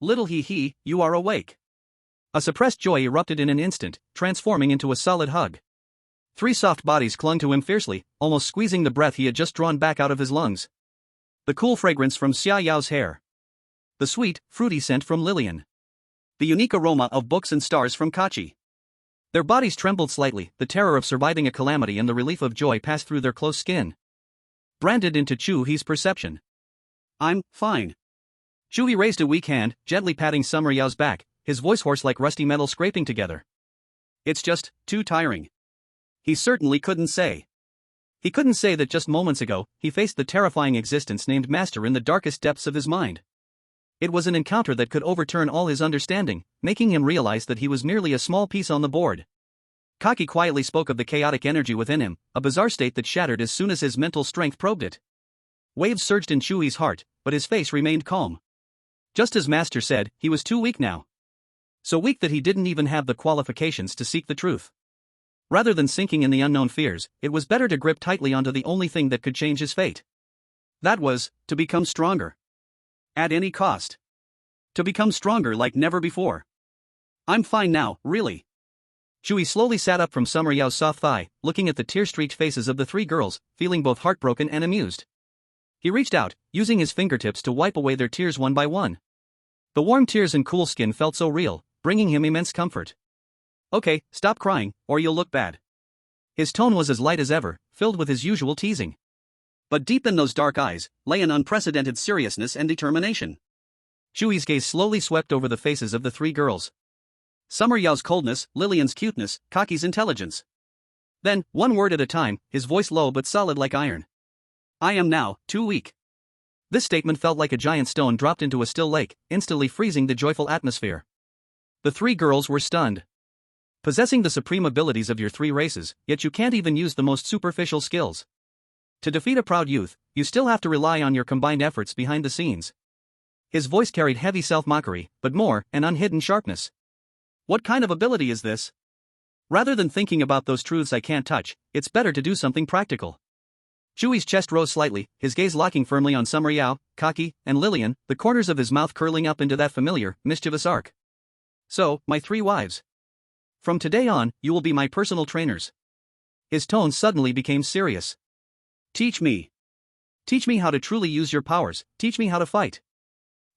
Little He, you are awake. A suppressed joy erupted in an instant, transforming into a solid hug. 3 soft bodies clung to him fiercely, almost squeezing the breath he had just drawn back out of his lungs. The cool fragrance from Xia Yao's hair. The sweet, fruity scent from Lillian. The unique aroma of books and stars from Kachi. Their bodies trembled slightly, the terror of surviving a calamity and the relief of joy passed through their close skin. Branded into Chu He's perception. I'm fine. Chu He raised a weak hand, gently patting Summer Yao's back, his voice hoarse like rusty metal scraping together. It's just too tiring. He certainly couldn't say. He couldn't say that just moments ago, he faced the terrifying existence named Master in the darkest depths of his mind. It was an encounter that could overturn all his understanding, making him realize that he was merely a small piece on the board. Kaki quietly spoke of the chaotic energy within him, a bizarre state that shattered as soon as his mental strength probed it. Waves surged in Chu He's heart, but his face remained calm. Just as Master said, he was too weak now. So weak that he didn't even have the qualifications to seek the truth. Rather than sinking in the unknown fears, it was better to grip tightly onto the only thing that could change his fate. That was, to become stronger. At any cost. To become stronger like never before. I'm fine now, really. Chu He slowly sat up from Summer Yao's soft thigh, looking at the tear-streaked faces of the 3 girls, feeling both heartbroken and amused. He reached out, using his fingertips to wipe away their tears one by one. The warm tears and cool skin felt so real, bringing him immense comfort. Okay, stop crying, or you'll look bad. His tone was as light as ever, filled with his usual teasing. But deep in those dark eyes, lay an unprecedented seriousness and determination. Chu He's gaze slowly swept over the faces of the 3 girls. Summer Yao's coldness, Lillian's cuteness, Kaki's intelligence. Then, one word at a time, his voice low but solid like iron. I am now, too weak. This statement felt like a giant stone dropped into a still lake, instantly freezing the joyful atmosphere. The 3 girls were stunned. Possessing the supreme abilities of your 3 races, yet you can't even use the most superficial skills. To defeat a proud youth, you still have to rely on your combined efforts behind the scenes. His voice carried heavy self-mockery, but more, an unhidden sharpness. What kind of ability is this? Rather than thinking about those truths I can't touch, it's better to do something practical. Chu He's chest rose slightly, his gaze locking firmly on Summer Yao, Kaki, and Lillian, the corners of his mouth curling up into that familiar, mischievous arc. So, my 3 wives. From today on, you will be my personal trainers. His tone suddenly became serious. Teach me. Teach me how to truly use your powers, teach me how to fight.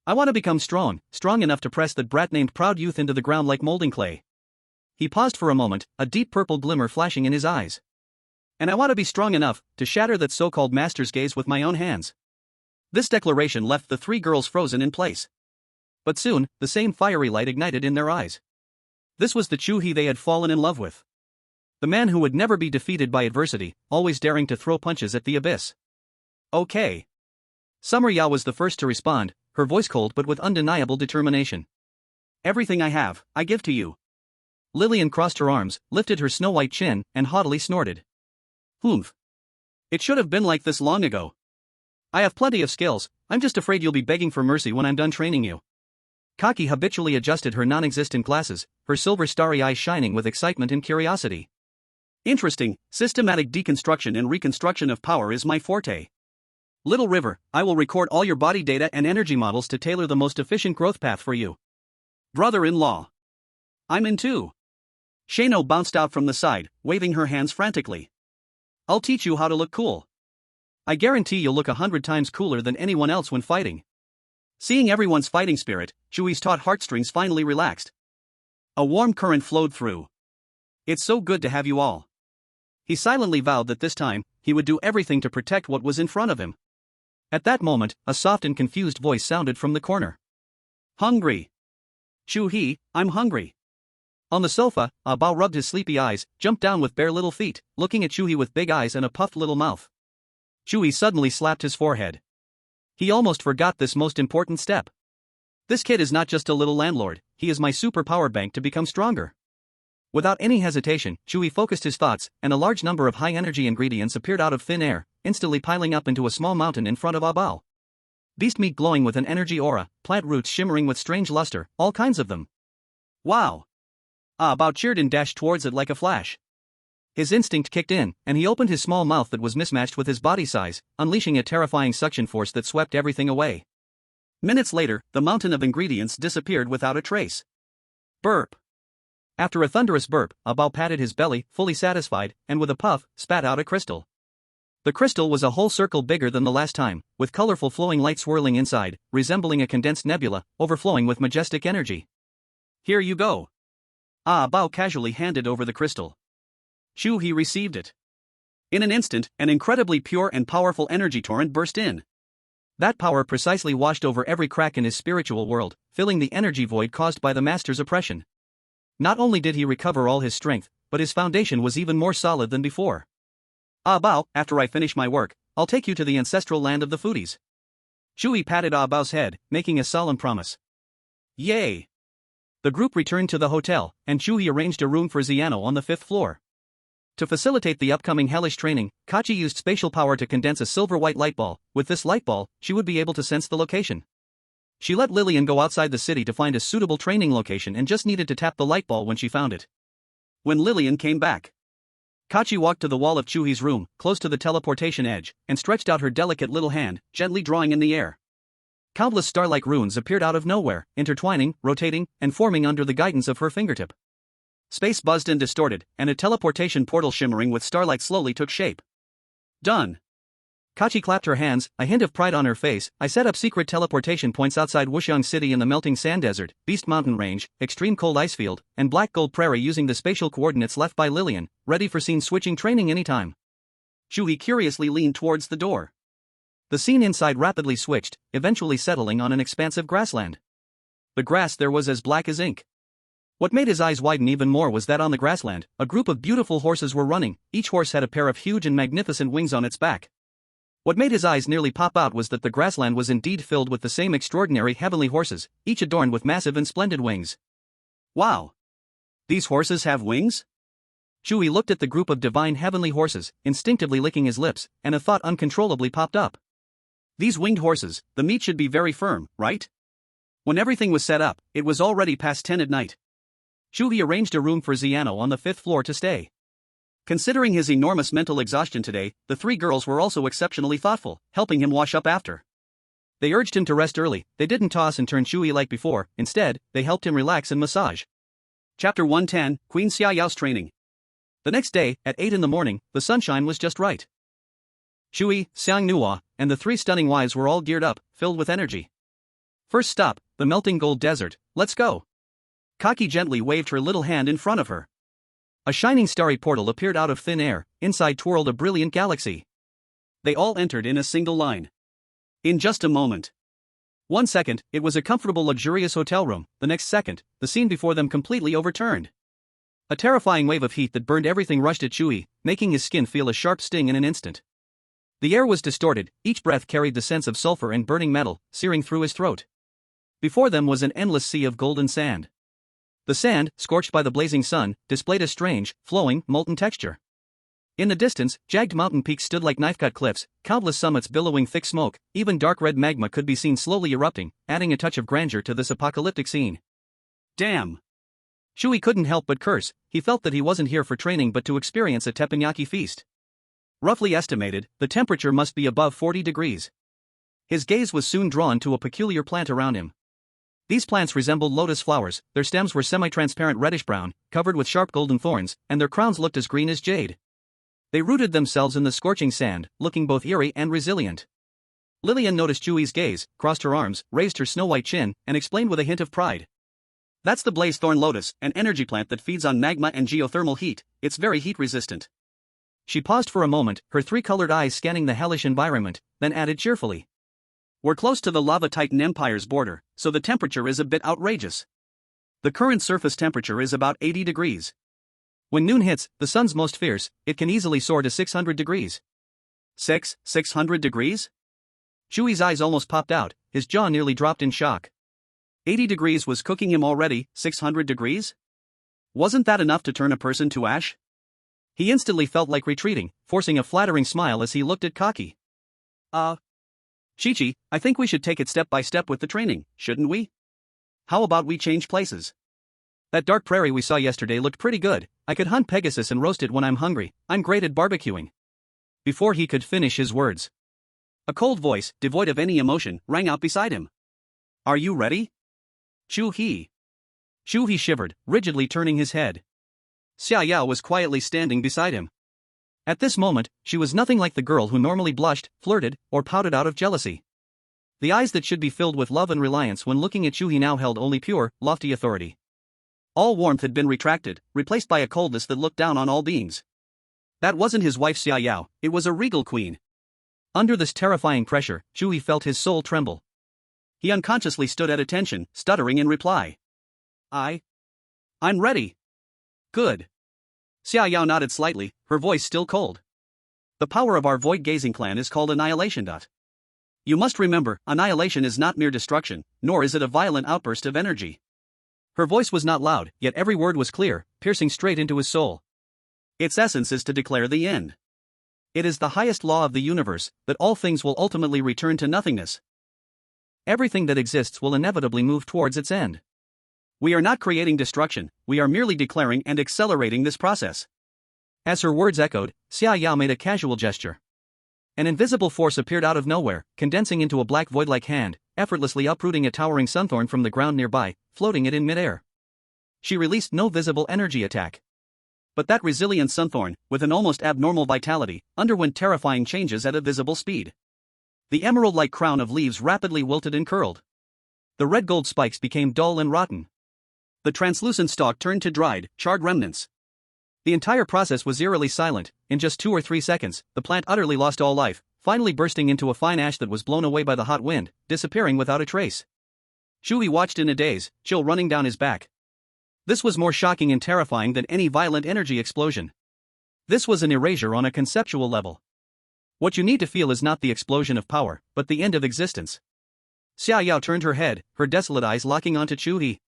I want to become strong enough to press that brat named Proud Youth into the ground like molding clay. He paused for a moment, a deep purple glimmer flashing in his eyes. And I want to be strong enough to shatter that so-called master's gaze with my own hands. This declaration left the 3 girls frozen in place. But soon, the same fiery light ignited in their eyes. This was the Chu He they had fallen in love with. The man who would never be defeated by adversity, always daring to throw punches at the abyss. Okay. Summer Yao was the first to respond, her voice cold but with undeniable determination. Everything I have, I give to you. Lillian crossed her arms, lifted her snow-white chin, and haughtily snorted. Humph. It should have been like this long ago. I have plenty of skills, I'm just afraid you'll be begging for mercy when I'm done training you. Kaki habitually adjusted her non-existent glasses, her silver starry eyes shining with excitement and curiosity. Interesting, systematic deconstruction and reconstruction of power is my forte. Little River, I will record all your body data and energy models to tailor the most efficient growth path for you. Brother-in-law. I'm in too. Shano bounced out from the side, waving her hands frantically. I'll teach you how to look cool. I guarantee you'll look 100 times cooler than anyone else when fighting. Seeing everyone's fighting spirit, Chu He's taut heartstrings finally relaxed. A warm current flowed through. It's so good to have you all. He silently vowed that this time, he would do everything to protect what was in front of him. At that moment, a soft and confused voice sounded from the corner. Hungry. Chu He, I'm hungry. On the sofa, Ah Bao rubbed his sleepy eyes, jumped down with bare little feet, looking at Chu He with big eyes and a puffed little mouth. Chu He suddenly slapped his forehead. He almost forgot this most important step. This kid is not just a little landlord, he is my super power bank to become stronger. Without any hesitation, Chu He focused his thoughts, and a large number of high-energy ingredients appeared out of thin air, instantly piling up into a small mountain in front of Ah Bao. Beast meat glowing with an energy aura, plant roots shimmering with strange luster, all kinds of them. Wow! Ah Bao cheered and dashed towards it like a flash. His instinct kicked in, and he opened his small mouth that was mismatched with his body size, unleashing a terrifying suction force that swept everything away. Minutes later, the mountain of ingredients disappeared without a trace. Burp. After a thunderous burp, Ah Bao patted his belly, fully satisfied, and with a puff, spat out a crystal. The crystal was a whole circle bigger than the last time, with colorful flowing light swirling inside, resembling a condensed nebula, overflowing with majestic energy. Here you go. Ah Bao casually handed over the crystal. Chu He received it. In an instant, an incredibly pure and powerful energy torrent burst in. That power precisely washed over every crack in his spiritual world, filling the energy void caused by the master's oppression. Not only did he recover all his strength, but his foundation was even more solid than before. Ah Bao, after I finish my work, I'll take you to the ancestral land of the foodies. Chu He patted Ah Bao's head, making a solemn promise. Yay! The group returned to the hotel, and Chu He arranged a room for Xiano on the 5th floor. To facilitate the upcoming hellish training, Kachi used spatial power to condense a silver-white light ball. With this light ball, she would be able to sense the location. She let Lillian go outside the city to find a suitable training location and just needed to tap the light ball when she found it. When Lillian came back, Kachi walked to the wall of Chu He's room, close to the teleportation edge, and stretched out her delicate little hand, gently drawing in the air. Countless star-like runes appeared out of nowhere, intertwining, rotating, and forming under the guidance of her fingertip. Space buzzed and distorted, and a teleportation portal shimmering with starlight slowly took shape. Done. Kachi clapped her hands, a hint of pride on her face. I set up secret teleportation points outside Wuxiang City in the melting sand desert, Beast Mountain Range, extreme cold icefield, and Black Gold Prairie using the spatial coordinates left by Lillian, ready for scene switching training anytime. Chu He curiously leaned towards the door. The scene inside rapidly switched, eventually settling on an expansive grassland. The grass there was as black as ink. What made his eyes widen even more was that on the grassland, a group of beautiful horses were running. Each horse had a pair of huge and magnificent wings on its back. What made his eyes nearly pop out was that the grassland was indeed filled with the same extraordinary heavenly horses, each adorned with massive and splendid wings. Wow! These horses have wings? Chu He looked at the group of divine heavenly horses, instinctively licking his lips, and a thought uncontrollably popped up. These winged horses, the meat should be very firm, right? When everything was set up, it was already past 10 at night. Chu He arranged a room for Xiano on the 5th floor to stay. Considering his enormous mental exhaustion today, the 3 girls were also exceptionally thoughtful, helping him wash up after. They urged him to rest early. They didn't toss and turn Chu He like before. Instead, they helped him relax and massage. Chapter 110, Queen Xia Yao's Training. The next day, at 8 in the morning, the sunshine was just right. Chu He, Xiang Nuo, and the 3 stunning wives were all geared up, filled with energy. First stop, the melting gold desert. Let's go. Kaki gently waved her little hand in front of her. A shining starry portal appeared out of thin air. Inside twirled a brilliant galaxy. They all entered in a single line. In just a moment. 1 second, it was a comfortable luxurious hotel room. The next second, the scene before them completely overturned. A terrifying wave of heat that burned everything rushed at Chu He, making his skin feel a sharp sting in an instant. The air was distorted, each breath carried the sense of sulfur and burning metal, searing through his throat. Before them was an endless sea of golden sand. The sand, scorched by the blazing sun, displayed a strange, flowing, molten texture. In the distance, jagged mountain peaks stood like knife-cut cliffs, countless summits billowing thick smoke, even dark red magma could be seen slowly erupting, adding a touch of grandeur to this apocalyptic scene. Damn! Chu He couldn't help but curse. He felt that he wasn't here for training but to experience a teppanyaki feast. Roughly estimated, the temperature must be above 40 degrees. His gaze was soon drawn to a peculiar plant around him. These plants resembled lotus flowers, their stems were semi-transparent reddish-brown, covered with sharp golden thorns, and their crowns looked as green as jade. They rooted themselves in the scorching sand, looking both eerie and resilient. Lillian noticed Chu He's gaze, crossed her arms, raised her snow-white chin, and explained with a hint of pride. That's the blaze-thorn lotus, an energy plant that feeds on magma and geothermal heat. It's very heat-resistant. She paused for a moment, her three-colored eyes scanning the hellish environment, then added cheerfully. We're close to the lava Titan Empire's border, so the temperature is a bit outrageous. The current surface temperature is about 80 degrees. When noon hits, the sun's most fierce, it can easily soar to 600 degrees. 600 degrees? Chu He's eyes almost popped out, his jaw nearly dropped in shock. 80 degrees was cooking him already, 600 degrees? Wasn't that enough to turn a person to ash? He instantly felt like retreating, forcing a flattering smile as he looked at Kaki. Chi-Chi, I think we should take it step by step with the training, shouldn't we? How about we change places? That dark prairie we saw yesterday looked pretty good. I could hunt Pegasus and roast it when I'm hungry. I'm great at barbecuing. Before he could finish his words, a cold voice, devoid of any emotion, rang out beside him. Are you ready? Chu He. Chu He shivered, rigidly turning his head. Xia Yao was quietly standing beside him. At this moment, she was nothing like the girl who normally blushed, flirted, or pouted out of jealousy. The eyes that should be filled with love and reliance when looking at Chu He now held only pure, lofty authority. All warmth had been retracted, replaced by a coldness that looked down on all beings. That wasn't his wife Xia Yao, it was a regal queen. Under this terrifying pressure, Chu He felt his soul tremble. He unconsciously stood at attention, stuttering in reply. I'm ready. Good. Xia Yao nodded slightly, her voice still cold. The power of our void-gazing clan is called annihilation. You must remember, annihilation is not mere destruction, nor is it a violent outburst of energy. Her voice was not loud, yet every word was clear, piercing straight into his soul. Its essence is to declare the end. It is the highest law of the universe, that all things will ultimately return to nothingness. Everything that exists will inevitably move towards its end. We are not creating destruction, we are merely declaring and accelerating this process. As her words echoed, Xia Yao made a casual gesture. An invisible force appeared out of nowhere, condensing into a black void-like hand, effortlessly uprooting a towering sunthorn from the ground nearby, floating it in midair. She released no visible energy attack. But that resilient sunthorn, with an almost abnormal vitality, underwent terrifying changes at a visible speed. The emerald-like crown of leaves rapidly wilted and curled. The red-gold spikes became dull and rotten. The translucent stalk turned to dried, charred remnants. The entire process was eerily silent. In just 2 or 3 seconds, the plant utterly lost all life, finally bursting into a fine ash that was blown away by the hot wind, disappearing without a trace. Chu He watched in a daze, chill running down his back. This was more shocking and terrifying than any violent energy explosion. This was an erasure on a conceptual level. What you need to feel is not the explosion of power, but the end of existence. Xia Yao turned her head, her desolate eyes locking onto Chu He.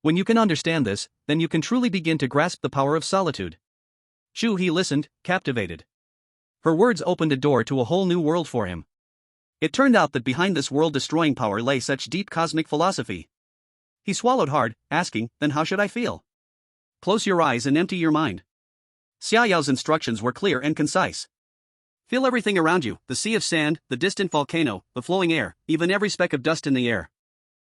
When you can understand this, then you can truly begin to grasp the power of solitude. Chu He listened, captivated. Her words opened a door to a whole new world for him. It turned out that behind this world-destroying power lay such deep cosmic philosophy. He swallowed hard, asking, then how should I feel? Close your eyes and empty your mind. Xia Yao's instructions were clear and concise. Feel everything around you, the sea of sand, the distant volcano, the flowing air, even every speck of dust in the air.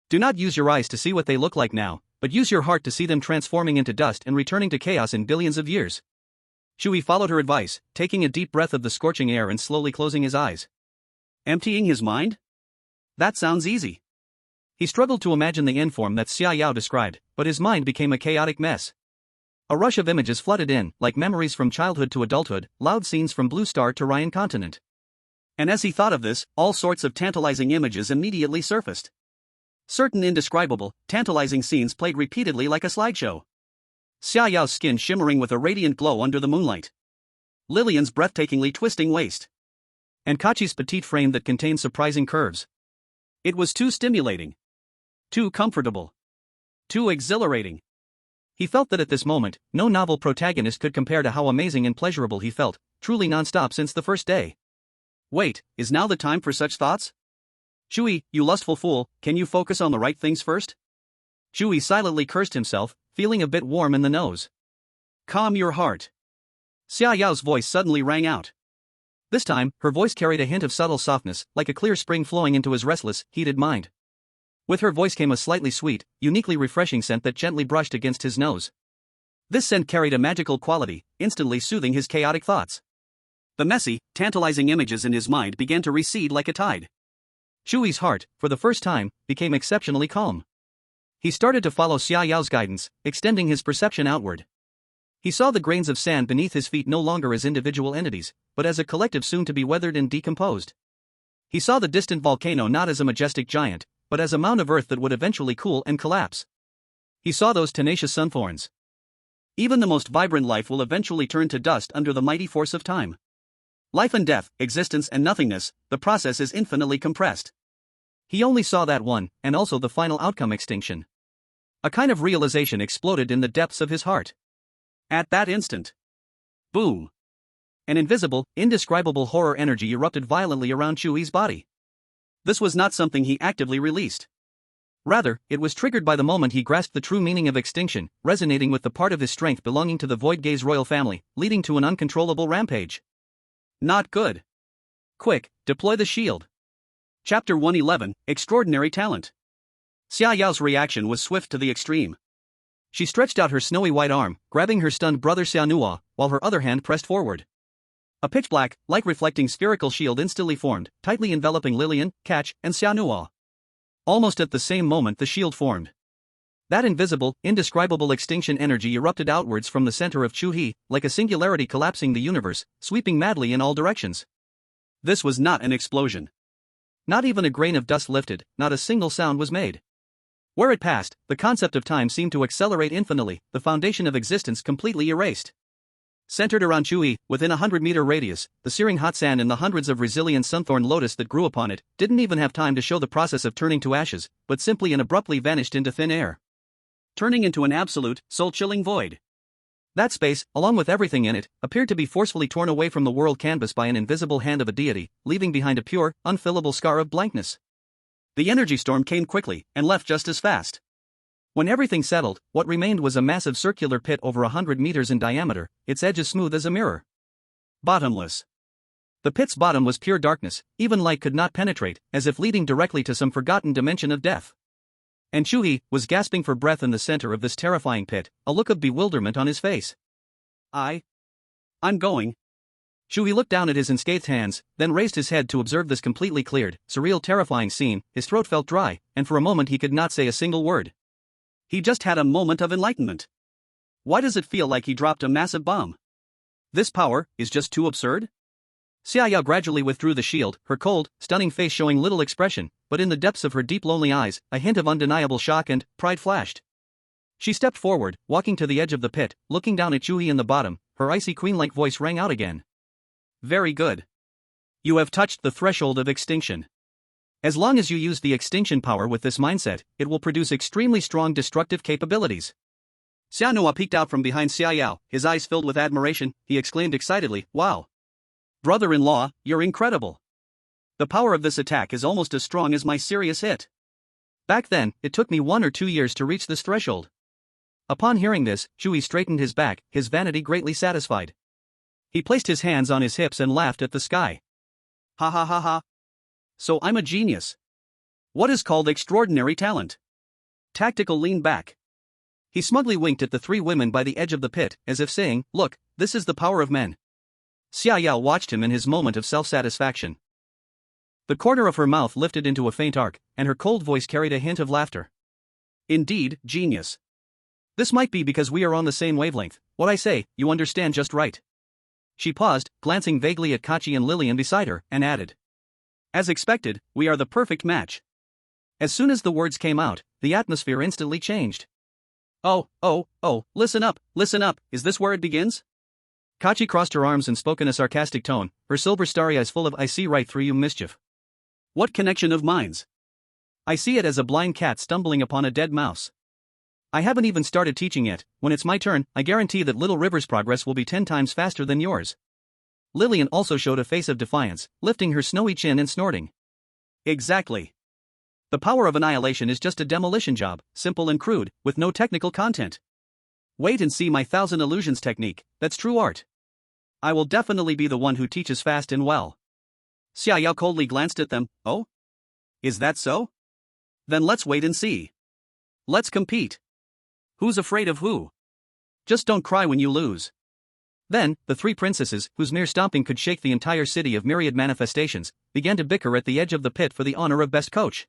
Do not use your eyes to see what they look like now, but use your heart to see them transforming into dust and returning to chaos in billions of years. Chu He followed her advice, taking a deep breath of the scorching air and slowly closing his eyes. Emptying his mind? That sounds easy. He struggled to imagine the end form that Xia Yao described, but his mind became a chaotic mess. A rush of images flooded in, like memories from childhood to adulthood, loud scenes from Blue Star to Ryan Continent. And as he thought of this, all sorts of tantalizing images immediately surfaced. Certain indescribable, tantalizing scenes played repeatedly like a slideshow. Xia Yao's skin shimmering with a radiant glow under the moonlight. Lillian's breathtakingly twisting waist. And Kachi's petite frame that contained surprising curves. It was too stimulating. Too comfortable. Too exhilarating. He felt that at this moment, no novel protagonist could compare to how amazing and pleasurable he felt, truly non-stop since the first day. Wait, is now the time for such thoughts? Chu He, you lustful fool, can you focus on the right things first? Chu He silently cursed himself, feeling a bit warm in the nose. Calm your heart. Xia Yao's voice suddenly rang out. This time, her voice carried a hint of subtle softness, like a clear spring flowing into his restless, heated mind. With her voice came a slightly sweet, uniquely refreshing scent that gently brushed against his nose. This scent carried a magical quality, instantly soothing his chaotic thoughts. The messy, tantalizing images in his mind began to recede like a tide. Chu He's heart, for the first time, became exceptionally calm. He started to follow Xia Yao's guidance, extending his perception outward. He saw the grains of sand beneath his feet no longer as individual entities, but as a collective soon to be weathered and decomposed. He saw the distant volcano not as a majestic giant, but as a mound of earth that would eventually cool and collapse. He saw those tenacious sunthorns. Even the most vibrant life will eventually turn to dust under the mighty force of time. Life and death, existence and nothingness, the process is infinitely compressed. He only saw that one, and also the final outcome: extinction. A kind of realization exploded in the depths of his heart. At that instant, boom! An invisible, indescribable horror energy erupted violently around Chu He's body. This was not something he actively released. Rather, it was triggered by the moment he grasped the true meaning of extinction, resonating with the part of his strength belonging to the Void Gaze royal family, leading to an uncontrollable rampage. Not good. Quick, deploy the shield. Chapter 111, Extraordinary Talent. Xia Yao's reaction was swift to the extreme. She stretched out her snowy white arm, grabbing her stunned brother Xianhua, while her other hand pressed forward. A pitch-black, light-reflecting spherical shield instantly formed, tightly enveloping Lilian, Catch, and Xianhua. Almost at the same moment the shield formed. That invisible, indescribable extinction energy erupted outwards from the center of Chu He, like a singularity collapsing the universe, sweeping madly in all directions. This was not an explosion. Not even a grain of dust lifted, not a single sound was made. Where it passed, the concept of time seemed to accelerate infinitely, the foundation of existence completely erased. Centered around Chu He, within a 100-meter radius, the searing hot sand and the hundreds of resilient sunthorn lotus that grew upon it didn't even have time to show the process of turning to ashes, but simply and abruptly vanished into thin air, turning into an absolute, soul-chilling void. That space, along with everything in it, appeared to be forcefully torn away from the world canvas by an invisible hand of a deity, leaving behind a pure, unfillable scar of blankness. The energy storm came quickly, and left just as fast. When everything settled, what remained was a massive circular pit over 100 meters in diameter, its edges smooth as a mirror. Bottomless. The pit's bottom was pure darkness, even light could not penetrate, as if leading directly to some forgotten dimension of death. And Chu He was gasping for breath in the center of this terrifying pit, a look of bewilderment on his face. I'm going. Chu He looked down at his unscathed hands, then raised his head to observe this completely cleared, surreal, terrifying scene. His throat felt dry, and for a moment he could not say a single word. He just had a moment of enlightenment. Why does it feel like he dropped a massive bomb? This power is just too absurd? Xia Yao gradually withdrew the shield, her cold, stunning face showing little expression, but in the depths of her deep lonely eyes, a hint of undeniable shock and pride flashed. She stepped forward, walking to the edge of the pit, looking down at Chu He in the bottom. Her icy queen-like voice rang out again. Very good. You have touched the threshold of extinction. As long as you use the extinction power with this mindset, it will produce extremely strong destructive capabilities. Xianhua peeked out from behind Xia Yao, his eyes filled with admiration. He exclaimed excitedly, "Wow! Brother-in-law, you're incredible. The power of this attack is almost as strong as my serious hit. Back then, it took me 1 or 2 years to reach this threshold." Upon hearing this, Chu He straightened his back, his vanity greatly satisfied. He placed his hands on his hips and laughed at the sky. Ha ha ha ha. So I'm a genius. What is called extraordinary talent? Tactical lean back. He smugly winked at the 3 women by the edge of the pit, as if saying, "Look, this is the power of men." Xia Yao watched him in his moment of self-satisfaction. The corner of her mouth lifted into a faint arc, and her cold voice carried a hint of laughter. Indeed, genius. This might be because we are on the same wavelength. What I say, you understand just right. She paused, glancing vaguely at Kachi and Lilian beside her, and added, "As expected, we are the perfect match." As soon as the words came out, the atmosphere instantly changed. Oh, listen up, is this where it begins? Kachi crossed her arms and spoke in a sarcastic tone, her silver starry eyes full of "I see right through you" mischief. What connection of minds? I see it as a blind cat stumbling upon a dead mouse. I haven't even started teaching yet. When it's my turn, I guarantee that Little River's progress will be 10 times faster than yours. Lillian also showed a face of defiance, lifting her snowy chin and snorting. Exactly. The power of annihilation is just a demolition job, simple and crude, with no technical content. Wait and see my 1,000 illusions technique, that's true art. I will definitely be the one who teaches fast and well. Xia Yao coldly glanced at them. Oh? Is that so? Then let's wait and see. Let's compete. Who's afraid of who? Just don't cry when you lose. Then, the three princesses, whose mere stomping could shake the entire city of myriad manifestations, began to bicker at the edge of the pit for the honor of best coach.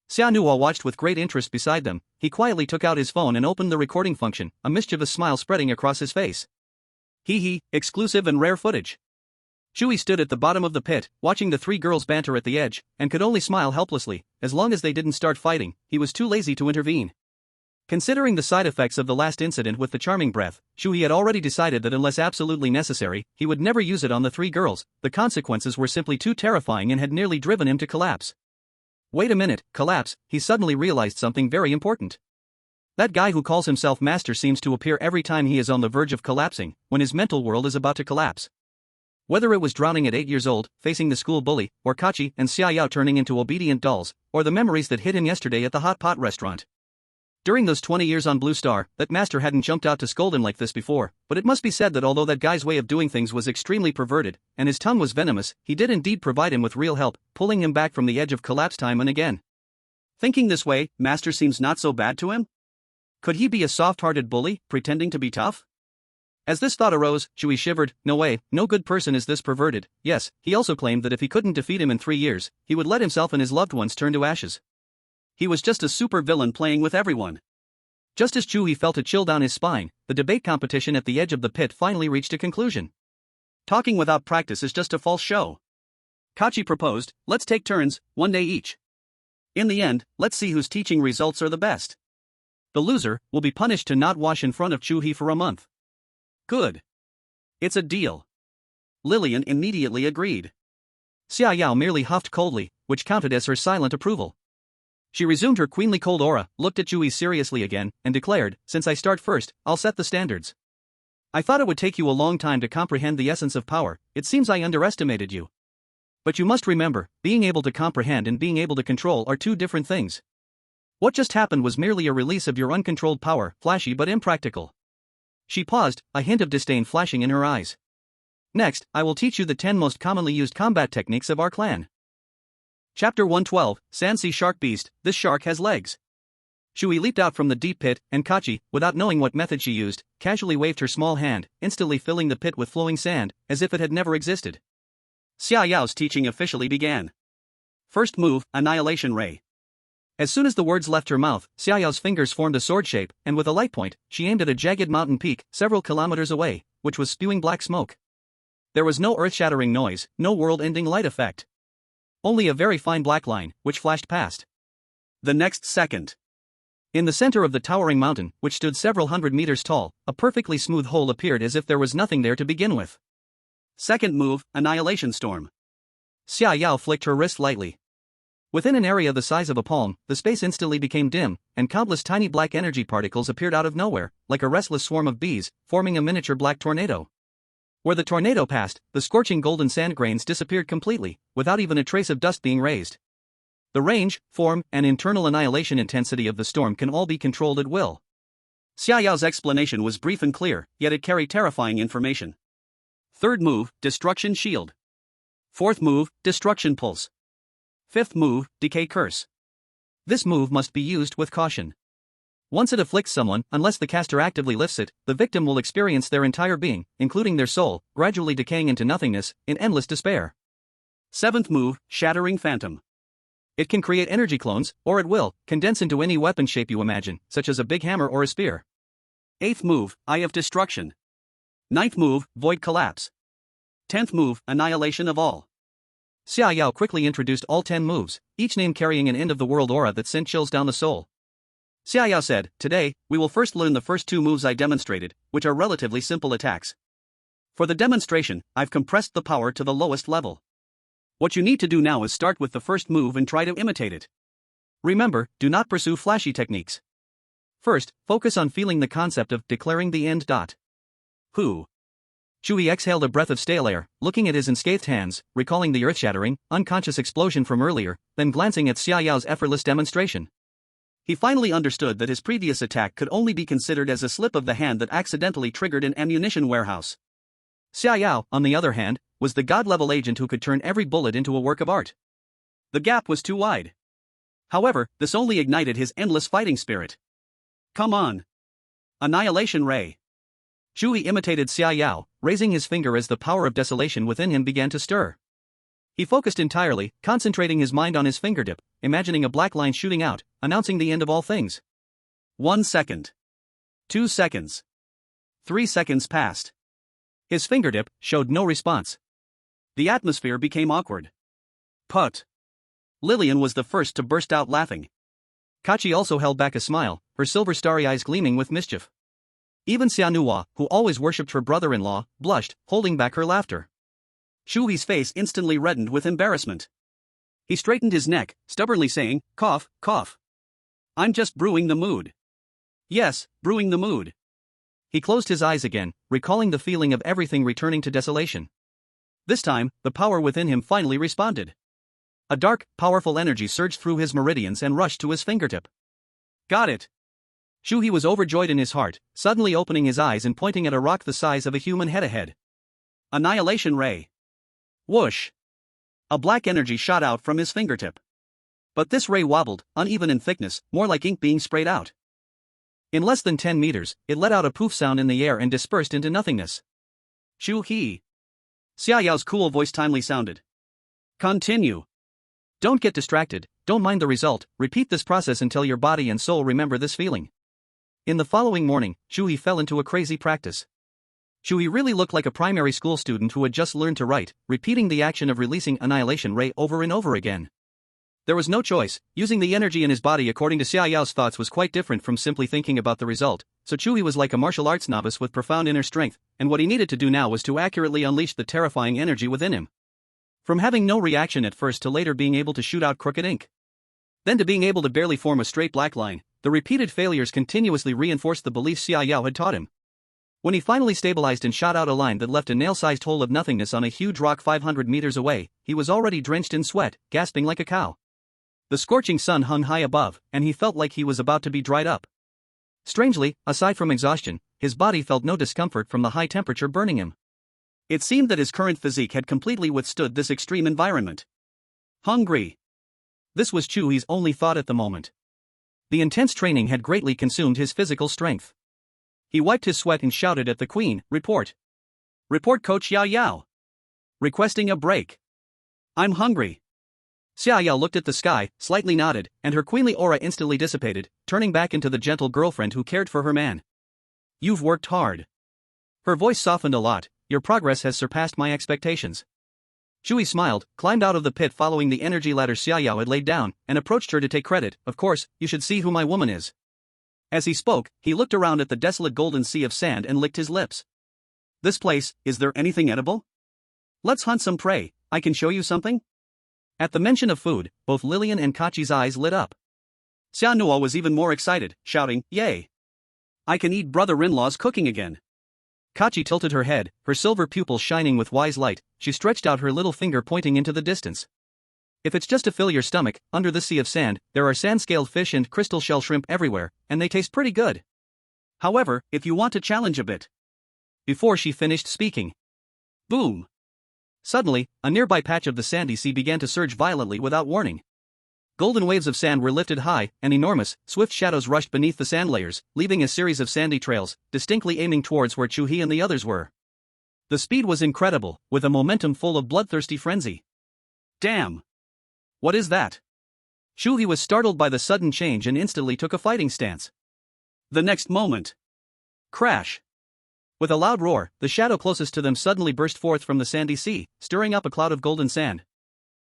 Xia Nuo watched with great interest beside them. He quietly took out his phone and opened the recording function, a mischievous smile spreading across his face. He, exclusive and rare footage. Chu He stood at the bottom of the pit, watching the three girls banter at the edge, and could only smile helplessly. As long as they didn't start fighting, he was too lazy to intervene. Considering the side effects of the last incident with the Charming Wraith, Chu He had already decided that unless absolutely necessary, he would never use it on the three girls. The consequences were simply too terrifying and had nearly driven him to collapse. Wait a minute, collapse, he suddenly realized something very important. That guy who calls himself master seems to appear every time he is on the verge of collapsing, when his mental world is about to collapse. Whether it was drowning at 8 years old, facing the school bully, or Kachi and Xia Yao turning into obedient dolls, or the memories that hit him yesterday at the hot pot restaurant. During those 20 years on Blue Star, that master hadn't jumped out to scold him like this before, but it must be said that although that guy's way of doing things was extremely perverted, and his tongue was venomous, he did indeed provide him with real help, pulling him back from the edge of collapse time and again. Thinking this way, master seems not so bad to him? Could he be a soft-hearted bully, pretending to be tough? As this thought arose, Chu He shivered. No way, no good person is this perverted. Yes, he also claimed that if he couldn't defeat him in 3 years, he would let himself and his loved ones turn to ashes. He was just a super villain playing with everyone. Just as Chu He felt a chill down his spine, the debate competition at the edge of the pit finally reached a conclusion. Talking without practice is just a false show. Kachi proposed, let's take turns, 1 day each. In the end, let's see whose teaching results are the best. The loser will be punished to not wash in front of Chu He for a month. Good. It's a deal. Lillian immediately agreed. Xia Yao merely huffed coldly, which counted as her silent approval. She resumed her queenly cold aura, looked at Chu He seriously again, and declared, since I start first, I'll set the standards. I thought it would take you a long time to comprehend the essence of power. It seems I underestimated you. But you must remember, being able to comprehend and being able to control are two different things. What just happened was merely a release of your uncontrolled power, flashy but impractical. She paused, a hint of disdain flashing in her eyes. Next, I will teach you the 10 most commonly used combat techniques of our clan. Chapter 112, Sansi Shark Beast, this shark has legs. Chu He leaped out from the deep pit, and Kachi, without knowing what method she used, casually waved her small hand, instantly filling the pit with flowing sand, as if it had never existed. Xia Yao's teaching officially began. First move, Annihilation Ray. As soon as the words left her mouth, Xia Yao's fingers formed a sword shape, and with a light point, she aimed at a jagged mountain peak, several kilometers away, which was spewing black smoke. There was no earth-shattering noise, no world-ending light effect. Only a very fine black line, which flashed past. The next second. In the center of the towering mountain, which stood several hundred meters tall, a perfectly smooth hole appeared as if there was nothing there to begin with. Second move, Annihilation Storm. Xia Yao flicked her wrist lightly. Within an area the size of a palm, the space instantly became dim, and countless tiny black energy particles appeared out of nowhere, like a restless swarm of bees, forming a miniature black tornado. Where the tornado passed, the scorching golden sand grains disappeared completely, without even a trace of dust being raised. The range, form, and internal annihilation intensity of the storm can all be controlled at will. Xia Yao's explanation was brief and clear, yet it carried terrifying information. Third move, Destruction Shield. Fourth move, Destruction Pulse. Fifth move, Decay Curse. This move must be used with caution. Once it afflicts someone, unless the caster actively lifts it, the victim will experience their entire being, including their soul, gradually decaying into nothingness, in endless despair. Seventh move, Shattering Phantom. It can create energy clones, or it will condense into any weapon shape you imagine, such as a big hammer or a spear. Eighth move, Eye of Destruction. Ninth move, Void Collapse. 10th move, Annihilation of All. Xia Yao quickly introduced all 10 moves, each name carrying an end-of-the-world aura that sent chills down the soul. Xia Yao said, today, we will first learn the first 2 moves I demonstrated, which are relatively simple attacks. For the demonstration, I've compressed the power to the lowest level. What you need to do now is start with the first move and try to imitate it. Remember, do not pursue flashy techniques. First, focus on feeling the concept of declaring the end. Who? Chu He exhaled a breath of stale air, looking at his unscathed hands, recalling the earth-shattering, unconscious explosion from earlier, then glancing at Xia Yao's effortless demonstration. He finally understood that his previous attack could only be considered as a slip of the hand that accidentally triggered an ammunition warehouse. Xia Yao, on the other hand, was the god-level agent who could turn every bullet into a work of art. The gap was too wide. However, this only ignited his endless fighting spirit. Come on! Annihilation Ray! Chu He imitated Xia Yao, raising his finger as the power of desolation within him began to stir. He focused entirely, concentrating his mind on his fingertip, imagining a black line shooting out, announcing the end of all things. 1 second. 2 seconds. 3 seconds passed. His fingertip showed no response. The atmosphere became awkward. Put. Lillian was the first to burst out laughing. Kachi also held back a smile, her silver starry eyes gleaming with mischief. Even Xianhua, who always worshipped her brother-in-law, blushed, holding back her laughter. Chu He's face instantly reddened with embarrassment. He straightened his neck, stubbornly saying, "Cough, cough. I'm just brewing the mood." Yes, brewing the mood. He closed his eyes again, recalling the feeling of everything returning to desolation. This time, the power within him finally responded. A dark, powerful energy surged through his meridians and rushed to his fingertip. Got it! Chu He was overjoyed in his heart, suddenly opening his eyes and pointing at a rock the size of a human head ahead. Annihilation Ray! Whoosh! A black energy shot out from his fingertip. But this ray wobbled, uneven in thickness, more like ink being sprayed out. In less than 10 meters, it let out a poof sound in the air and dispersed into nothingness. Chu He! Xia Yao's cool voice timely sounded. Continue. Don't get distracted, don't mind the result, repeat this process until your body and soul remember this feeling. In the following morning, Chu He fell into a crazy practice. Chu He really looked like a primary school student who had just learned to write, repeating the action of releasing Annihilation Ray over and over again. There was no choice, using the energy in his body according to Xia Yao's thoughts was quite different from simply thinking about the result, so Chu He was like a martial arts novice with profound inner strength, and what he needed to do now was to accurately unleash the terrifying energy within him. From having no reaction at first to later being able to shoot out crooked ink. Then to being able to barely form a straight black line, the repeated failures continuously reinforced the beliefs Xia Yao had taught him. When he finally stabilized and shot out a line that left a nail-sized hole of nothingness on a huge rock 500 meters away, he was already drenched in sweat, gasping like a cow. The scorching sun hung high above, and he felt like he was about to be dried up. Strangely, aside from exhaustion, his body felt no discomfort from the high temperature burning him. It seemed that his current physique had completely withstood this extreme environment. Hungry. This was Chu He's only thought at the moment. The intense training had greatly consumed his physical strength. He wiped his sweat and shouted at the queen, "Report. Report Coach Yao Yao. Requesting a break. I'm hungry." Xia Yao looked at the sky, slightly nodded, and her queenly aura instantly dissipated, turning back into the gentle girlfriend who cared for her man. You've worked hard. Her voice softened a lot. Your progress has surpassed my expectations. Chu He smiled, climbed out of the pit following the energy ladder Xia Yao had laid down, and approached her to take credit. Of course, you should see who my woman is. As he spoke, he looked around at the desolate golden sea of sand and licked his lips. This place, is there anything edible? Let's hunt some prey, I can show you something? At the mention of food, both Lillian and Kachi's eyes lit up. Xianhua was even more excited, shouting, "Yay! I can eat brother-in-law's cooking again." Kachi tilted her head, her silver pupils shining with wise light. She stretched out her little finger pointing into the distance. If it's just to fill your stomach, under the sea of sand, there are sand-scaled fish and crystal shell shrimp everywhere, and they taste pretty good. However, if you want to challenge a bit. Before she finished speaking. Boom! Suddenly, a nearby patch of the sandy sea began to surge violently without warning. Golden waves of sand were lifted high, and enormous, swift shadows rushed beneath the sand layers, leaving a series of sandy trails, distinctly aiming towards where Chu He and the others were. The speed was incredible, with a momentum full of bloodthirsty frenzy. Damn! What is that? Chu He was startled by the sudden change and instantly took a fighting stance. The next moment. Crash! With a loud roar, the shadow closest to them suddenly burst forth from the sandy sea, stirring up a cloud of golden sand.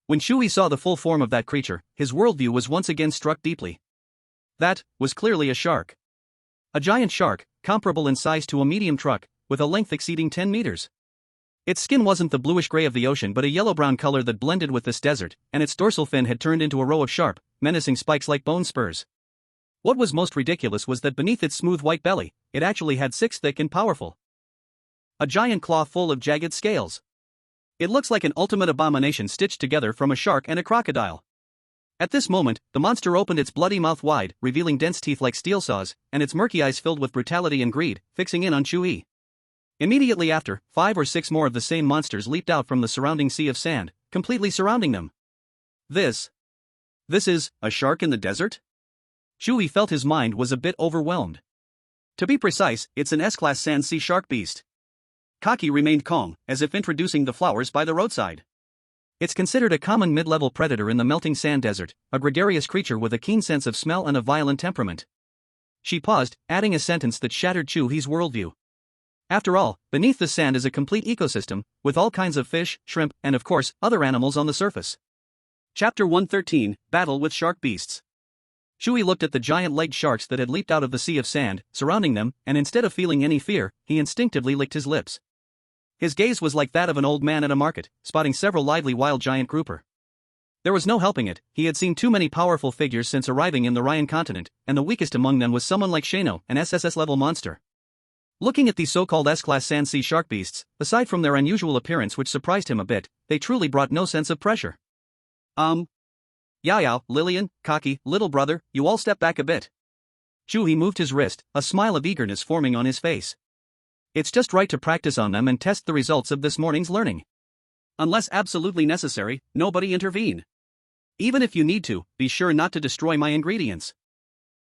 When Chu He saw the full form of that creature, his worldview was once again struck deeply. That was clearly a shark. A giant shark, comparable in size to a medium truck, with a length exceeding 10 meters. Its skin wasn't the bluish-gray of the ocean but a yellow-brown color that blended with this desert, and its dorsal fin had turned into a row of sharp, menacing spikes like bone spurs. What was most ridiculous was that beneath its smooth white belly, it actually had 6 thick and powerful. A giant claw full of jagged scales. It looks like an ultimate abomination stitched together from a shark and a crocodile. At this moment, the monster opened its bloody mouth wide, revealing dense teeth like steel saws, and its murky eyes filled with brutality and greed, fixing in on Chu He. Immediately after, 5 or 6 more of the same monsters leaped out from the surrounding sea of sand, completely surrounding them. This is a shark in the desert? Chu He felt his mind was a bit overwhelmed. To be precise, it's an S-class sand sea shark beast. Kaki remained calm, as if introducing the flowers by the roadside. It's considered a common mid-level predator in the melting sand desert, a gregarious creature with a keen sense of smell and a violent temperament. She paused, adding a sentence that shattered Chu He's worldview. After all, beneath the sand is a complete ecosystem, with all kinds of fish, shrimp, and of course, other animals on the surface. Chapter 113, Battle with Shark Beasts. Chu He looked at the giant-legged sharks that had leaped out of the sea of sand, surrounding them, and instead of feeling any fear, he instinctively licked his lips. His gaze was like that of an old man at a market, spotting several lively wild giant grouper. There was no helping it, he had seen too many powerful figures since arriving in the Ryan continent, and the weakest among them was someone like Shano, an SSS-level monster. Looking at these so-called S-class sand sea shark beasts, aside from their unusual appearance which surprised him a bit, they truly brought no sense of pressure. Yao, Lillian, Kaki, little brother, you all step back a bit. Chu He moved his wrist, a smile of eagerness forming on his face. It's just right to practice on them and test the results of this morning's learning. Unless absolutely necessary, nobody intervene. Even if you need to, be sure not to destroy my ingredients.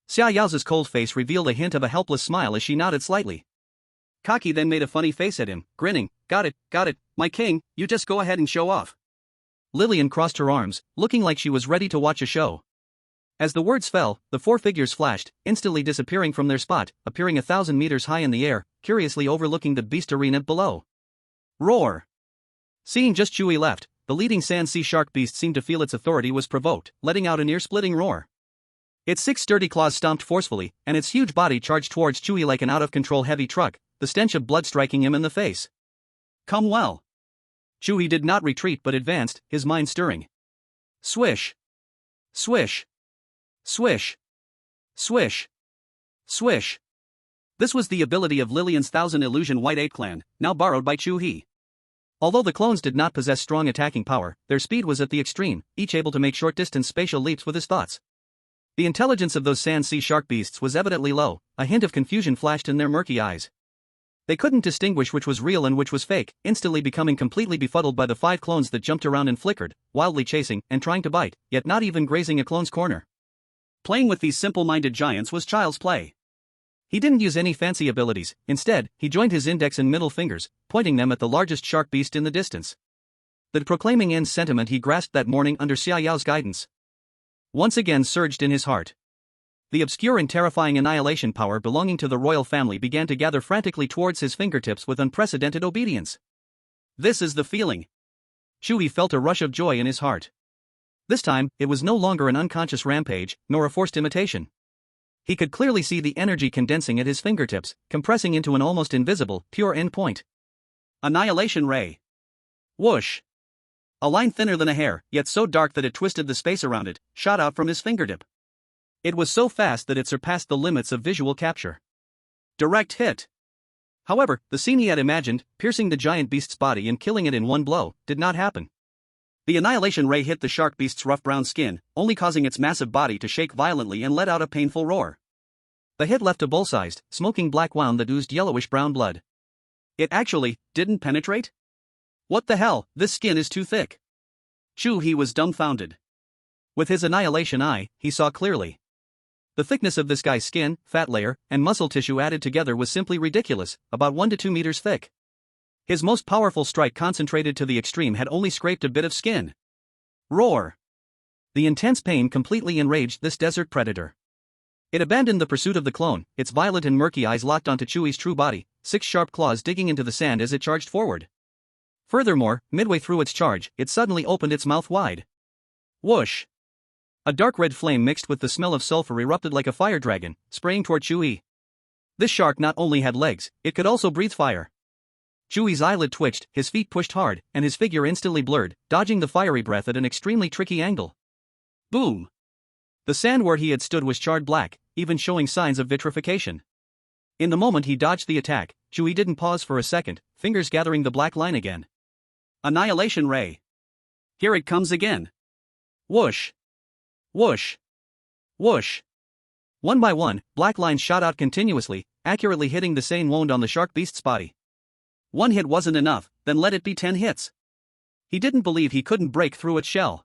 Xia Yao's cold face revealed a hint of a helpless smile as she nodded slightly. Kaki then made a funny face at him, grinning. Got it, my king, you just go ahead and show off. Lillian crossed her arms, looking like she was ready to watch a show. As the words fell, the 4 figures flashed, instantly disappearing from their spot, appearing 1,000 meters high in the air, curiously overlooking the beast arena below. Roar! Seeing just Chu He left, the leading sand sea shark beast seemed to feel its authority was provoked, letting out an ear-splitting roar. Its 6 sturdy claws stomped forcefully, and its huge body charged towards Chu He like an out-of-control heavy truck, the stench of blood striking him in the face. Come well. Chu He did not retreat but advanced, his mind stirring. Swish! Swish! Swish! Swish! Swish! This was the ability of Lillian's 1000 Illusion White Ape clan, now borrowed by Chu He. Although the clones did not possess strong attacking power, their speed was at the extreme, each able to make short-distance spatial leaps with his thoughts. The intelligence of those sand sea shark beasts was evidently low, a hint of confusion flashed in their murky eyes. They couldn't distinguish which was real and which was fake, instantly becoming completely befuddled by the 5 clones that jumped around and flickered, wildly chasing and trying to bite, yet not even grazing a clone's corner. Playing with these simple-minded giants was child's play. He didn't use any fancy abilities, instead, he joined his index and middle fingers, pointing them at the largest shark beast in the distance. The proclaiming end sentiment he grasped that morning under Xia Yao's guidance once again surged in his heart. The obscure and terrifying annihilation power belonging to the royal family began to gather frantically towards his fingertips with unprecedented obedience. This is the feeling. Chu He felt a rush of joy in his heart. This time, it was no longer an unconscious rampage, nor a forced imitation. He could clearly see the energy condensing at his fingertips, compressing into an almost invisible, pure end point. Annihilation Ray. Whoosh! A line thinner than a hair, yet so dark that it twisted the space around it, shot out from his fingertip. It was so fast that it surpassed the limits of visual capture. Direct hit. However, the scene he had imagined, piercing the giant beast's body and killing it in one blow, did not happen. The annihilation ray hit the shark beast's rough brown skin, only causing its massive body to shake violently and let out a painful roar. The hit left a bowl-sized, smoking black wound that oozed yellowish-brown blood. It actually didn't penetrate? What the hell, this skin is too thick. Chu He was dumbfounded. With his annihilation eye, he saw clearly. The thickness of this guy's skin, fat layer, and muscle tissue added together was simply ridiculous, about 1 to 2 meters thick. His most powerful strike concentrated to the extreme had only scraped a bit of skin. Roar! The intense pain completely enraged this desert predator. It abandoned the pursuit of the clone, its violet and murky eyes locked onto Chu He's true body, 6 sharp claws digging into the sand as it charged forward. Furthermore, midway through its charge, it suddenly opened its mouth wide. Whoosh! A dark red flame mixed with the smell of sulfur erupted like a fire dragon, spraying toward Chu He. This shark not only had legs, it could also breathe fire. Chu He's eyelid twitched, his feet pushed hard, and his figure instantly blurred, dodging the fiery breath at an extremely tricky angle. Boom! The sand where he had stood was charred black, even showing signs of vitrification. In the moment he dodged the attack, Chu He didn't pause for a second, fingers gathering the black line again. Annihilation Ray. Here it comes again. Whoosh. Whoosh. Whoosh. One by one, black lines shot out continuously, accurately hitting the same wound on the shark beast's body. One hit wasn't enough, then let it be 10 hits. He didn't believe he couldn't break through its shell.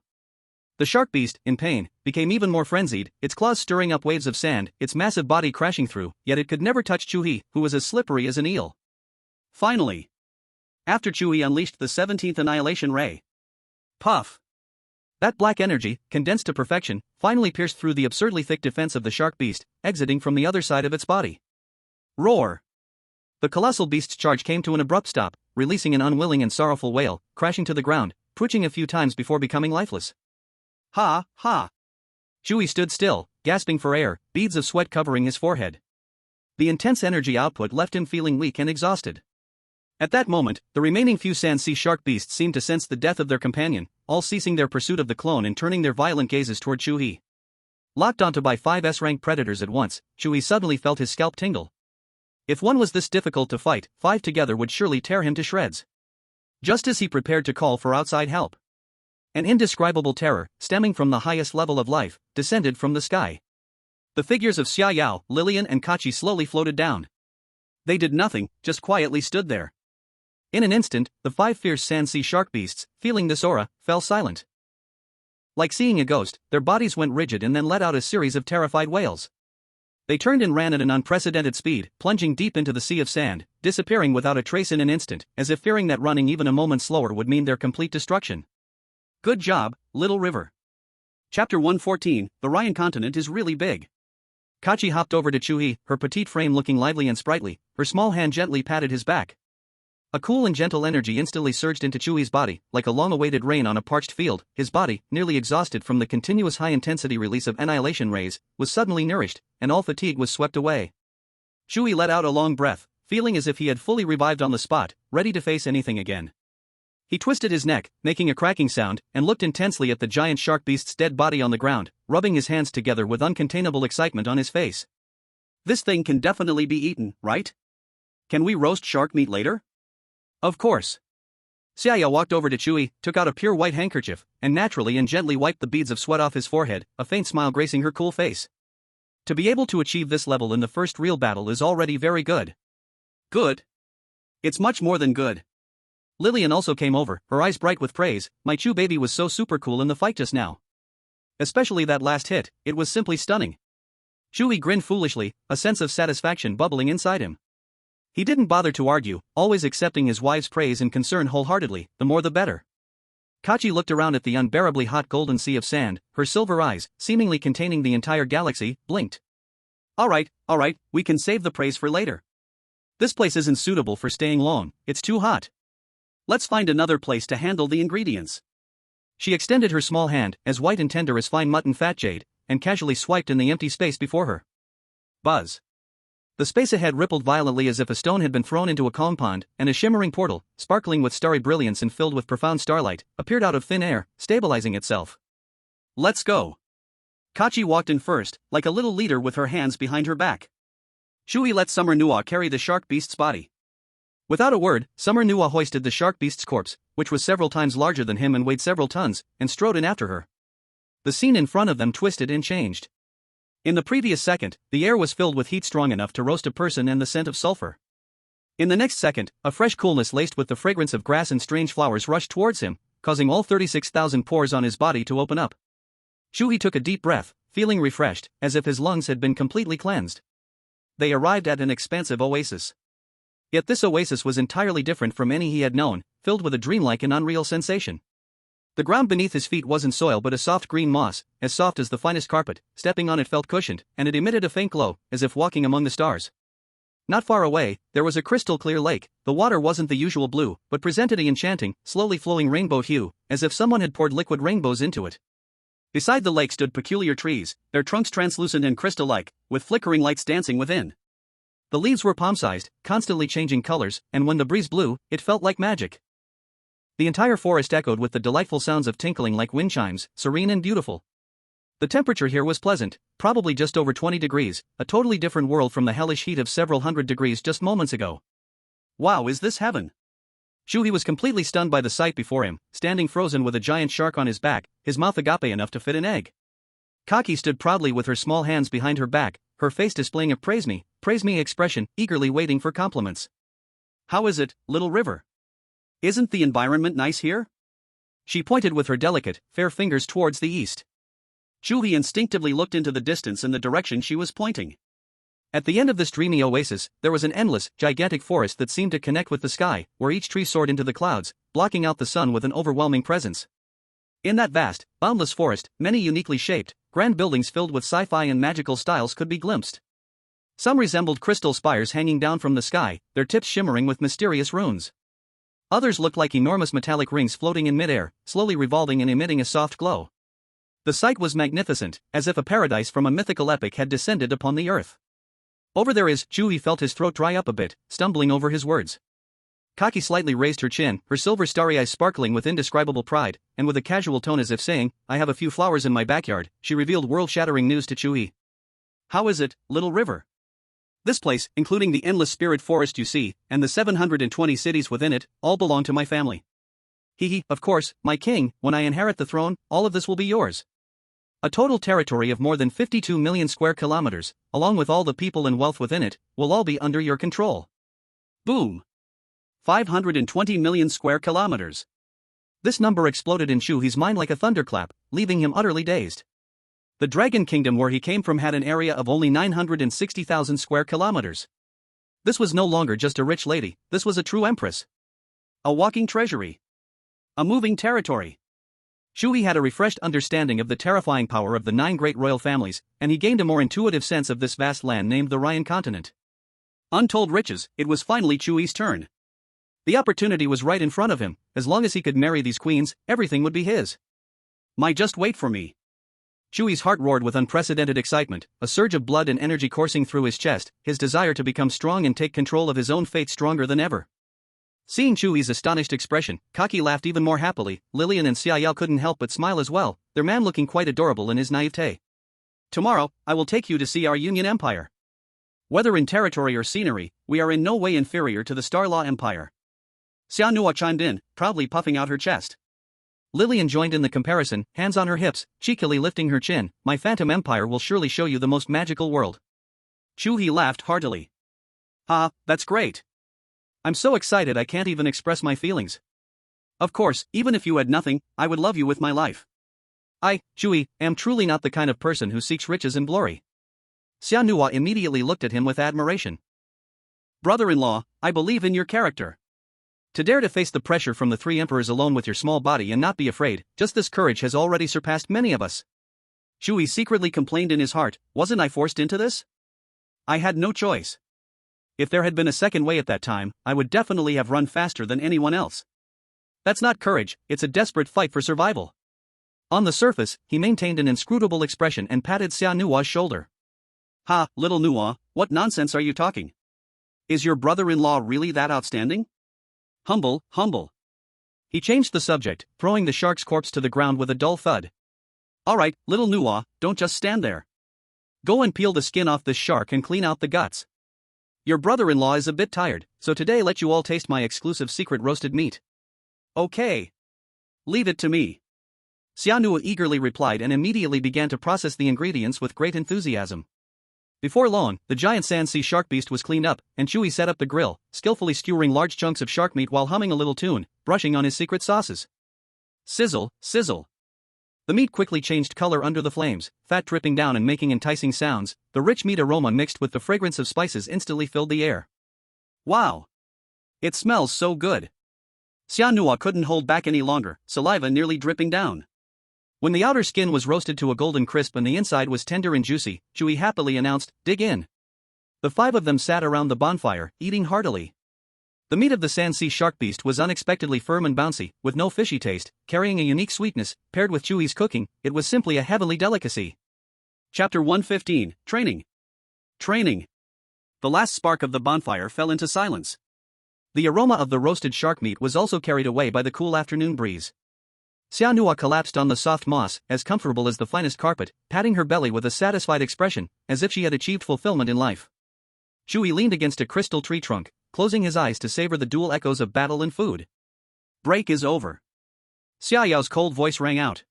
The shark beast, in pain, became even more frenzied, its claws stirring up waves of sand, its massive body crashing through, yet it could never touch Chu He, who was as slippery as an eel. Finally. After Chu He unleashed the 17th Annihilation Ray. Puff. That black energy, condensed to perfection, finally pierced through the absurdly thick defense of the shark beast, exiting from the other side of its body. Roar. The colossal beast's charge came to an abrupt stop, releasing an unwilling and sorrowful wail, crashing to the ground, twitching a few times before becoming lifeless. Ha, ha. Chu He stood still, gasping for air, beads of sweat covering his forehead. The intense energy output left him feeling weak and exhausted. At that moment, the remaining few sand sea shark beasts seemed to sense the death of their companion, all ceasing their pursuit of the clone and turning their violent gazes toward Chu He. Locked onto by 5 S-rank predators at once, Chu He suddenly felt his scalp tingle. If one was this difficult to fight, 5 together would surely tear him to shreds. Just as he prepared to call for outside help, an indescribable terror, stemming from the highest level of life, descended from the sky. The figures of Xia Yao, Lillian and Kachi slowly floated down. They did nothing, just quietly stood there. In an instant, the 5 fierce sand sea shark beasts, feeling this aura, fell silent. Like seeing a ghost, their bodies went rigid and then let out a series of terrified wails. They turned and ran at an unprecedented speed, plunging deep into the sea of sand, disappearing without a trace in an instant, as if fearing that running even a moment slower would mean their complete destruction. Good job, Little River. Chapter 114, The Ryan Continent is really big. Kachi hopped over to Chu He, her petite frame looking lively and sprightly, her small hand gently patted his back. A cool and gentle energy instantly surged into Chu He's body, like a long-awaited rain on a parched field. His body, nearly exhausted from the continuous high-intensity release of annihilation rays, was suddenly nourished, and all fatigue was swept away. Chu He let out a long breath, feeling as if he had fully revived on the spot, ready to face anything again. He twisted his neck, making a cracking sound, and looked intensely at the giant shark beast's dead body on the ground, rubbing his hands together with uncontainable excitement on his face. This thing can definitely be eaten, right? Can we roast shark meat later? Of course. Xia Yao walked over to Chu He, took out a pure white handkerchief, and naturally and gently wiped the beads of sweat off his forehead, a faint smile gracing her cool face. To be able to achieve this level in the first real battle is already very good. Good? It's much more than good. Lillian also came over, her eyes bright with praise. My Chu baby was so super cool in the fight just now. Especially that last hit, it was simply stunning. Chu He grinned foolishly, a sense of satisfaction bubbling inside him. He didn't bother to argue, always accepting his wife's praise and concern wholeheartedly, the more the better. Kachi looked around at the unbearably hot golden sea of sand, her silver eyes, seemingly containing the entire galaxy, blinked. Alright, we can save the praise for later. This place isn't suitable for staying long, it's too hot. Let's find another place to handle the ingredients. She extended her small hand, as white and tender as fine mutton fat jade, and casually swiped in the empty space before her. Buzz. The space ahead rippled violently as if a stone had been thrown into a calm pond, and a shimmering portal, sparkling with starry brilliance and filled with profound starlight, appeared out of thin air, stabilizing itself. Let's go. Kachi walked in first, like a little leader with her hands behind her back. Chu He let Summer Nua carry the shark beast's body. Without a word, Summer Nua hoisted the shark beast's corpse, which was several times larger than him and weighed several tons, and strode in after her. The scene in front of them twisted and changed. In the previous second, the air was filled with heat strong enough to roast a person and the scent of sulfur. In the next second, a fresh coolness laced with the fragrance of grass and strange flowers rushed towards him, causing all 36,000 pores on his body to open up. Chu He took a deep breath, feeling refreshed, as if his lungs had been completely cleansed. They arrived at an expansive oasis. Yet this oasis was entirely different from any he had known, filled with a dreamlike and unreal sensation. The ground beneath his feet wasn't soil but a soft green moss, as soft as the finest carpet. Stepping on it felt cushioned, and it emitted a faint glow, as if walking among the stars. Not far away, there was a crystal-clear lake. The water wasn't the usual blue, but presented an enchanting, slowly flowing rainbow hue, as if someone had poured liquid rainbows into it. Beside the lake stood peculiar trees, their trunks translucent and crystal-like, with flickering lights dancing within. The leaves were palm-sized, constantly changing colors, and when the breeze blew, it felt like magic. The entire forest echoed with the delightful sounds of tinkling like wind chimes, serene and beautiful. The temperature here was pleasant, probably just over 20 degrees, a totally different world from the hellish heat of several hundred degrees just moments ago. Wow, is this heaven? Chu He was completely stunned by the sight before him, standing frozen with a giant shark on his back, his mouth agape enough to fit an egg. Kaki stood proudly with her small hands behind her back, her face displaying a praise me expression, eagerly waiting for compliments. How is it, little river? Isn't the environment nice here? She pointed with her delicate, fair fingers towards the east. Chu He instinctively looked into the distance in the direction she was pointing. At the end of this dreamy oasis, there was an endless, gigantic forest that seemed to connect with the sky, where each tree soared into the clouds, blocking out the sun with an overwhelming presence. In that vast, boundless forest, many uniquely shaped, grand buildings filled with sci-fi and magical styles could be glimpsed. Some resembled crystal spires hanging down from the sky, their tips shimmering with mysterious runes. Others looked like enormous metallic rings floating in midair, slowly revolving and emitting a soft glow. The sight was magnificent, as if a paradise from a mythical epic had descended upon the earth. Over there is, Chu He felt his throat dry up a bit, stumbling over his words. Kaki slightly raised her chin, her silver starry eyes sparkling with indescribable pride, and with a casual tone as if saying, I have a few flowers in my backyard, she revealed world-shattering news to Chu He. How is it, little river? This place, including the endless spirit forest you see, and the 720 cities within it, all belong to my family. He, of course, my king, when I inherit the throne, all of this will be yours. A total territory of more than 52 million square kilometers, along with all the people and wealth within it, will all be under your control. Boom! 520 million square kilometers. This number exploded in Chu He's mind like a thunderclap, leaving him utterly dazed. The Dragon Kingdom where he came from had an area of only 960,000 square kilometers. This was no longer just a rich lady, this was a true empress. A walking treasury. A moving territory. Chu He had a refreshed understanding of the terrifying power of the 9 great royal families, and he gained a more intuitive sense of this vast land named the Ryan continent. Untold riches, it was finally Chu He's turn. The opportunity was right in front of him, as long as he could marry these queens, everything would be his. Just wait for me. Chu He's heart roared with unprecedented excitement, a surge of blood and energy coursing through his chest, his desire to become strong and take control of his own fate stronger than ever. Seeing Chu He's astonished expression, Kaki laughed even more happily. Lillian and Xiaoyao couldn't help but smile as well, their man looking quite adorable in his naivete. Tomorrow, I will take you to see our Union Empire. Whether in territory or scenery, we are in no way inferior to the Starlaw Empire. Xiaonua chimed in, proudly puffing out her chest. Lillian joined in the comparison, hands on her hips, cheekily lifting her chin. My Phantom Empire will surely show you the most magical world. Chu He laughed heartily. That's great. I'm so excited I can't even express my feelings. Of course, even if you had nothing, I would love you with my life. Chu He, am truly not the kind of person who seeks riches and glory. Xiaonua immediately looked at him with admiration. Brother-in-law, I believe in your character. To dare to face the pressure from the 3 emperors alone with your small body and not be afraid, just this courage has already surpassed many of us. Chu He secretly complained in his heart, wasn't I forced into this? I had no choice. If there had been a second way at that time, I would definitely have run faster than anyone else. That's not courage, it's a desperate fight for survival. On the surface, he maintained an inscrutable expression and patted Xiaonua's shoulder. Little Nua, what nonsense are you talking? Is your brother-in-law really that outstanding? Humble. He changed the subject, throwing the shark's corpse to the ground with a dull thud. Alright, little Nua, don't just stand there. Go and peel the skin off this shark and clean out the guts. Your brother-in-law is a bit tired, so today let you all taste my exclusive secret roasted meat. Okay. Leave it to me. Xiaonua eagerly replied and immediately began to process the ingredients with great enthusiasm. Before long, the giant sand sea shark beast was cleaned up, and Chu He set up the grill, skillfully skewering large chunks of shark meat while humming a little tune, brushing on his secret sauces. Sizzle, sizzle. The meat quickly changed color under the flames, fat dripping down and making enticing sounds. The rich meat aroma mixed with the fragrance of spices instantly filled the air. Wow! It smells so good. Xiaonua couldn't hold back any longer, saliva nearly dripping down. When the outer skin was roasted to a golden crisp and the inside was tender and juicy, Chu He happily announced, dig in. The 5 of them sat around the bonfire, eating heartily. The meat of the sand sea shark beast was unexpectedly firm and bouncy, with no fishy taste, carrying a unique sweetness. Paired with Chu He's cooking, it was simply a heavenly delicacy. Chapter 115, Training. The last spark of the bonfire fell into silence. The aroma of the roasted shark meat was also carried away by the cool afternoon breeze. Xianhua collapsed on the soft moss, as comfortable as the finest carpet, patting her belly with a satisfied expression, as if she had achieved fulfillment in life. Chu He leaned against a crystal tree trunk, closing his eyes to savor the dual echoes of battle and food. Break is over. Xiaoyao's cold voice rang out.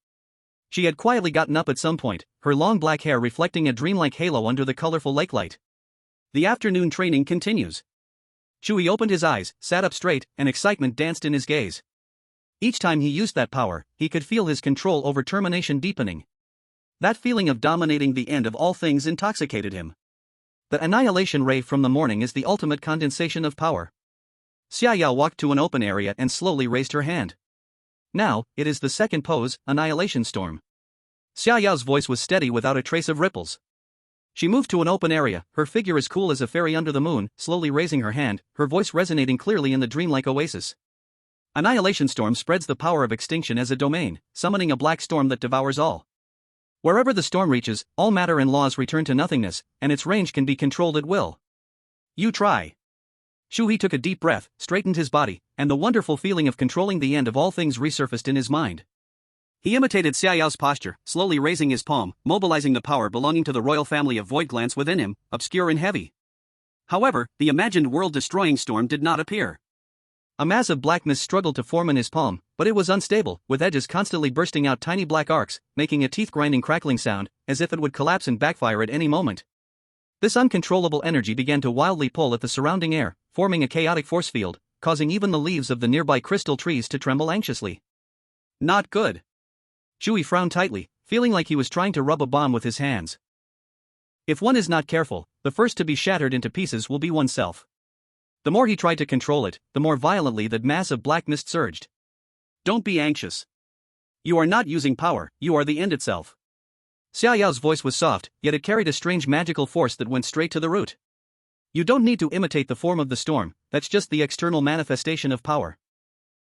She had quietly gotten up at some point, her long black hair reflecting a dreamlike halo under the colorful lake light. The afternoon training continues. Chu He opened his eyes, sat up straight, and excitement danced in his gaze. Each time he used that power, he could feel his control over termination deepening. That feeling of dominating the end of all things intoxicated him. The annihilation ray from the morning is the ultimate condensation of power. Xiaoyao walked to an open area and slowly raised her hand. Now, it is the second pose, Annihilation Storm. Xiaoyao's voice was steady without a trace of ripples. She moved to an open area, her figure as cool as a fairy under the moon, slowly raising her hand, her voice resonating clearly in the dreamlike oasis. Annihilation Storm spreads the power of extinction as a domain, summoning a black storm that devours all. Wherever the storm reaches, all matter and laws return to nothingness, and its range can be controlled at will. You try. Chu He took a deep breath, straightened his body, and the wonderful feeling of controlling the end of all things resurfaced in his mind. He imitated Xiaoyao's posture, slowly raising his palm, mobilizing the power belonging to the royal family of void glance within him, obscure and heavy. However, the imagined world-destroying storm did not appear. A mass of black mist struggled to form in his palm, but it was unstable, with edges constantly bursting out tiny black arcs, making a teeth-grinding crackling sound, as if it would collapse and backfire at any moment. This uncontrollable energy began to wildly pull at the surrounding air, forming a chaotic force field, causing even the leaves of the nearby crystal trees to tremble anxiously. Not good. Chu He frowned tightly, feeling like he was trying to rub a bomb with his hands. If one is not careful, the first to be shattered into pieces will be oneself. The more he tried to control it, the more violently that mass of black mist surged. Don't be anxious. You are not using power, you are the end itself. Xiaoyao's voice was soft, yet it carried a strange magical force that went straight to the root. You don't need to imitate the form of the storm, that's just the external manifestation of power.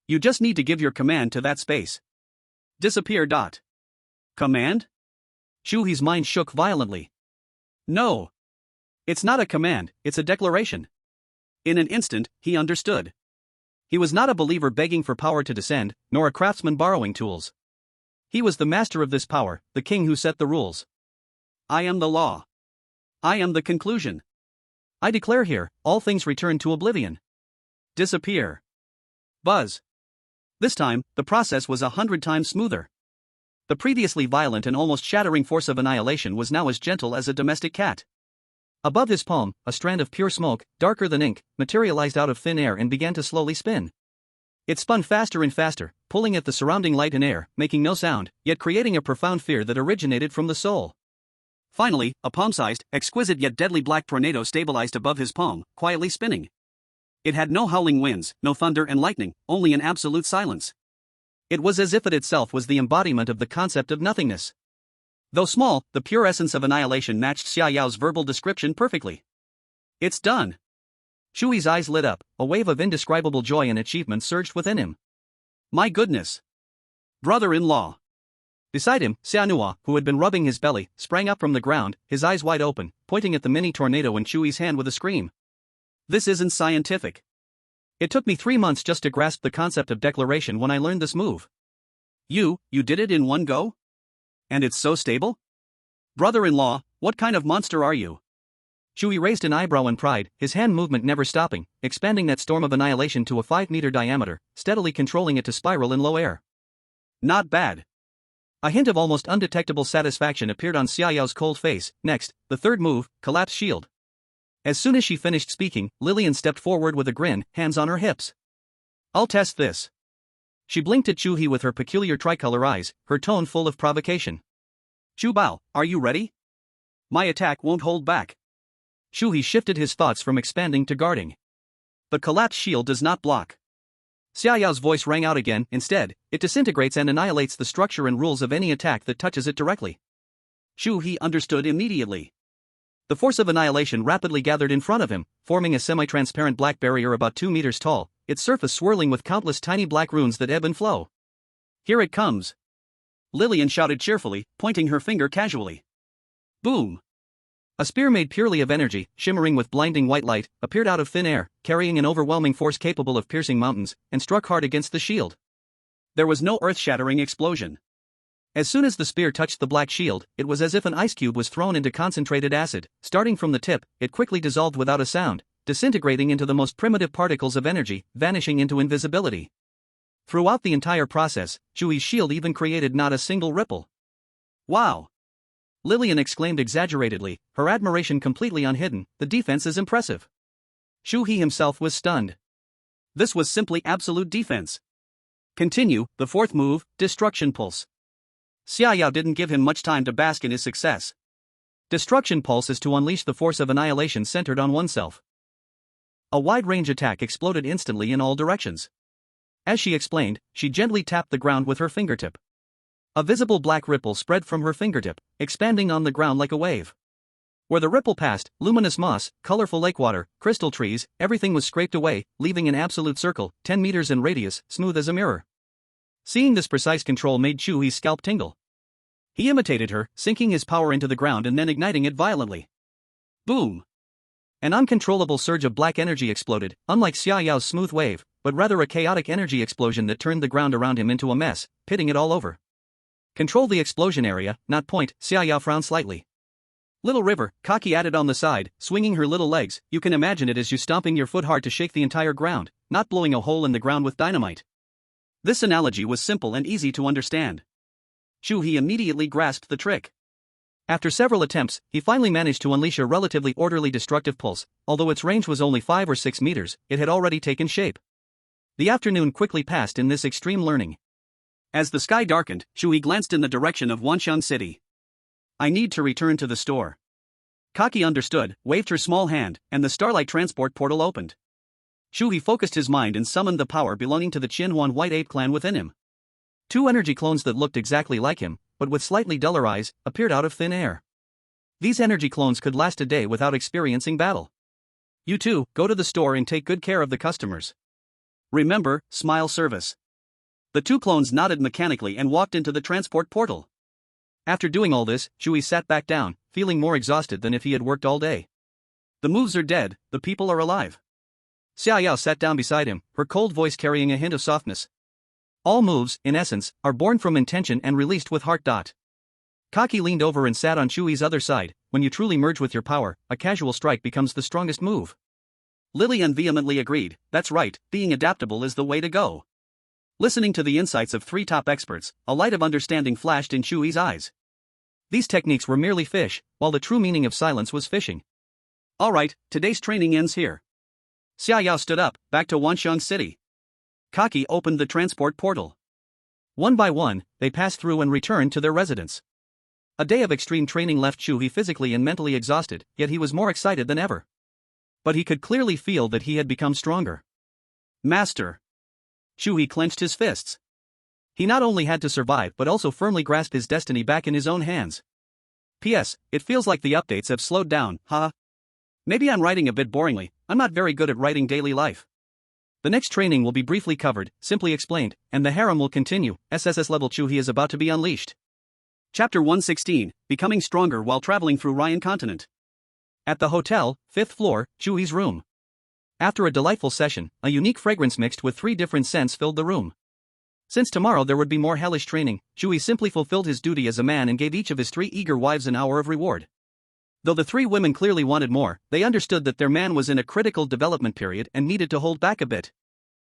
You just need to give your command to that space. Disappear. Command? Chu He's mind shook violently. No. It's not a command, it's a declaration. In an instant, he understood. He was not a believer begging for power to descend, nor a craftsman borrowing tools. He was the master of this power, the king who set the rules. I am the law. I am the conclusion. I declare here, all things return to oblivion. Disappear. Buzz. This time, the process was 100 times smoother. The previously violent and almost shattering force of annihilation was now as gentle as a domestic cat. Above his palm, a strand of pure smoke, darker than ink, materialized out of thin air and began to slowly spin. It spun faster and faster, pulling at the surrounding light and air, making no sound, yet creating a profound fear that originated from the soul. Finally, a palm-sized, exquisite yet deadly black tornado stabilized above his palm, quietly spinning. It had no howling winds, no thunder and lightning, only an absolute silence. It was as if it itself was the embodiment of the concept of nothingness. Though small, the pure essence of annihilation matched Xiaoyao's verbal description perfectly. It's done. Chu He's eyes lit up, a wave of indescribable joy and achievement surged within him. My goodness! Brother-in-law! Beside him, Xianhua, who had been rubbing his belly, sprang up from the ground, his eyes wide open, pointing at the mini tornado in Chu He's hand with a scream. This isn't scientific. It took me 3 months just to grasp the concept of declaration when I learned this move. You did it in one go? And it's so stable? Brother-in-law, what kind of monster are you? Chu He raised an eyebrow in pride, his hand movement never stopping, expanding that storm of annihilation to a 5-meter diameter, steadily controlling it to spiral in low air. Not bad. A hint of almost undetectable satisfaction appeared on Xiaoyao's cold face. Next, the third move, collapse shield. As soon as she finished speaking, Lillian stepped forward with a grin, hands on her hips. I'll test this. She blinked at Chu He with her peculiar tricolor eyes, her tone full of provocation. Chu Bao, are you ready? My attack won't hold back. Chu He shifted his thoughts from expanding to guarding. The collapse shield does not block. Xiaoyao's voice rang out again. Instead, it disintegrates and annihilates the structure and rules of any attack that touches it directly. Chu He understood immediately. The force of annihilation rapidly gathered in front of him, forming a semi-transparent black barrier about 2 meters tall, its surface swirling with countless tiny black runes that ebb and flow. Here it comes. Lillian shouted cheerfully, pointing her finger casually. Boom! A spear made purely of energy, shimmering with blinding white light, appeared out of thin air, carrying an overwhelming force capable of piercing mountains, and struck hard against the shield. There was no earth-shattering explosion. As soon as the spear touched the black shield, it was as if an ice cube was thrown into concentrated acid. Starting from the tip, it quickly dissolved without a sound, disintegrating into the most primitive particles of energy, vanishing into invisibility. Throughout the entire process, Chu He's shield even created not a single ripple. Wow! Lillian exclaimed exaggeratedly, her admiration completely unhidden. The defense is impressive. Chu He himself was stunned. This was simply absolute defense. Continue, the fourth move, Destruction Pulse. Xiaoyao didn't give him much time to bask in his success. Destruction Pulse is to unleash the force of annihilation centered on oneself. A wide-range attack exploded instantly in all directions. As she explained, she gently tapped the ground with her fingertip. A visible black ripple spread from her fingertip, expanding on the ground like a wave. Where the ripple passed, luminous moss, colorful lake water, crystal trees, everything was scraped away, leaving an absolute circle, 10 meters in radius, smooth as a mirror. Seeing this precise control made Chu He's scalp tingle. He imitated her, sinking his power into the ground and then igniting it violently. Boom! An uncontrollable surge of black energy exploded, unlike Xiaoyao's smooth wave, but rather a chaotic energy explosion that turned the ground around him into a mess, pitting it all over. Control the explosion area, not point, Xiaoyao frowned slightly. Little river, Kaki added on the side, swinging her little legs, you can imagine it as you stomping your foot hard to shake the entire ground, not blowing a hole in the ground with dynamite. This analogy was simple and easy to understand. Chu He immediately grasped the trick. After several attempts, he finally managed to unleash a relatively orderly destructive pulse. Although its range was only 5 or 6 meters, it had already taken shape. The afternoon quickly passed in this extreme learning. As the sky darkened, Chu He glanced in the direction of Wanxiang City. I need to return to the store. Kaki understood, waved her small hand, and the starlight transport portal opened. Chu He focused his mind and summoned the power belonging to the Qinhuan White Ape clan within him. 2 energy clones that looked exactly like him, but with slightly duller eyes, appeared out of thin air. These energy clones could last a day without experiencing battle. You two, go to the store and take good care of the customers. Remember, smile service. The 2 clones nodded mechanically and walked into the transport portal. After doing all this, Chu He sat back down, feeling more exhausted than if he had worked all day. The moves are dead, the people are alive. Xiaoyao sat down beside him, her cold voice carrying a hint of softness. All moves, in essence, are born from intention and released with heart. Kaki leaned over and sat on Chu He's other side. When you truly merge with your power, a casual strike becomes the strongest move. Lillian vehemently agreed, that's right, being adaptable is the way to go. Listening to the insights of 3 top experts, a light of understanding flashed in Chu He's eyes. These techniques were merely fish, while the true meaning of silence was fishing. Alright, today's training ends here. Xiaoyao stood up, back to Wanxiang City. Kaki opened the transport portal. One by one, they passed through and returned to their residence. A day of extreme training left Chu He physically and mentally exhausted, yet he was more excited than ever. But he could clearly feel that he had become stronger. Master! Chu He clenched his fists. He not only had to survive but also firmly grasp his destiny back in his own hands. P.S. It feels like the updates have slowed down, huh? Maybe I'm writing a bit boringly, I'm not very good at writing daily life. The next training will be briefly covered, simply explained, and the harem will continue. SSS level Chu He is about to be unleashed. Chapter 116, Becoming Stronger While Traveling Through Ryan Continent. At the hotel, 5th floor, Chu He's room. After a delightful session, a unique fragrance mixed with 3 different scents filled the room. Since tomorrow there would be more hellish training, Chu He simply fulfilled his duty as a man and gave each of his 3 eager wives an hour of reward. Though the 3 women clearly wanted more, they understood that their man was in a critical development period and needed to hold back a bit.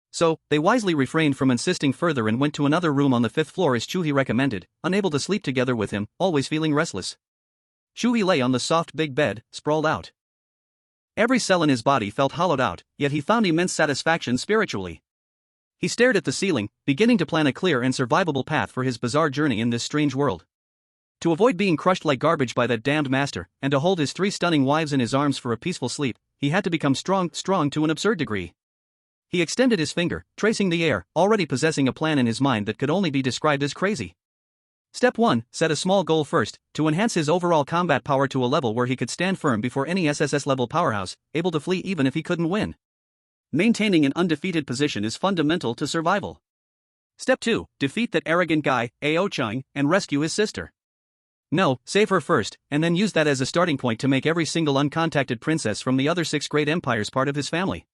So, they wisely refrained from insisting further and went to another room on the 5th floor as Chu He recommended, unable to sleep together with him, always feeling restless. Chu He lay on the soft big bed, sprawled out. Every cell in his body felt hollowed out, yet he found immense satisfaction spiritually. He stared at the ceiling, beginning to plan a clear and survivable path for his bizarre journey in this strange world. To avoid being crushed like garbage by that damned master, and to hold his 3 stunning wives in his arms for a peaceful sleep, he had to become strong to an absurd degree. He extended his finger, tracing the air, already possessing a plan in his mind that could only be described as crazy. Step 1, set a small goal first, to enhance his overall combat power to a level where he could stand firm before any SSS-level powerhouse, able to flee even if he couldn't win. Maintaining an undefeated position is fundamental to survival. Step 2, defeat that arrogant guy, Ao Chang, and rescue his sister. No, save her first, and then use that as a starting point to make every single uncontacted princess from the other 6 great empires part of his family.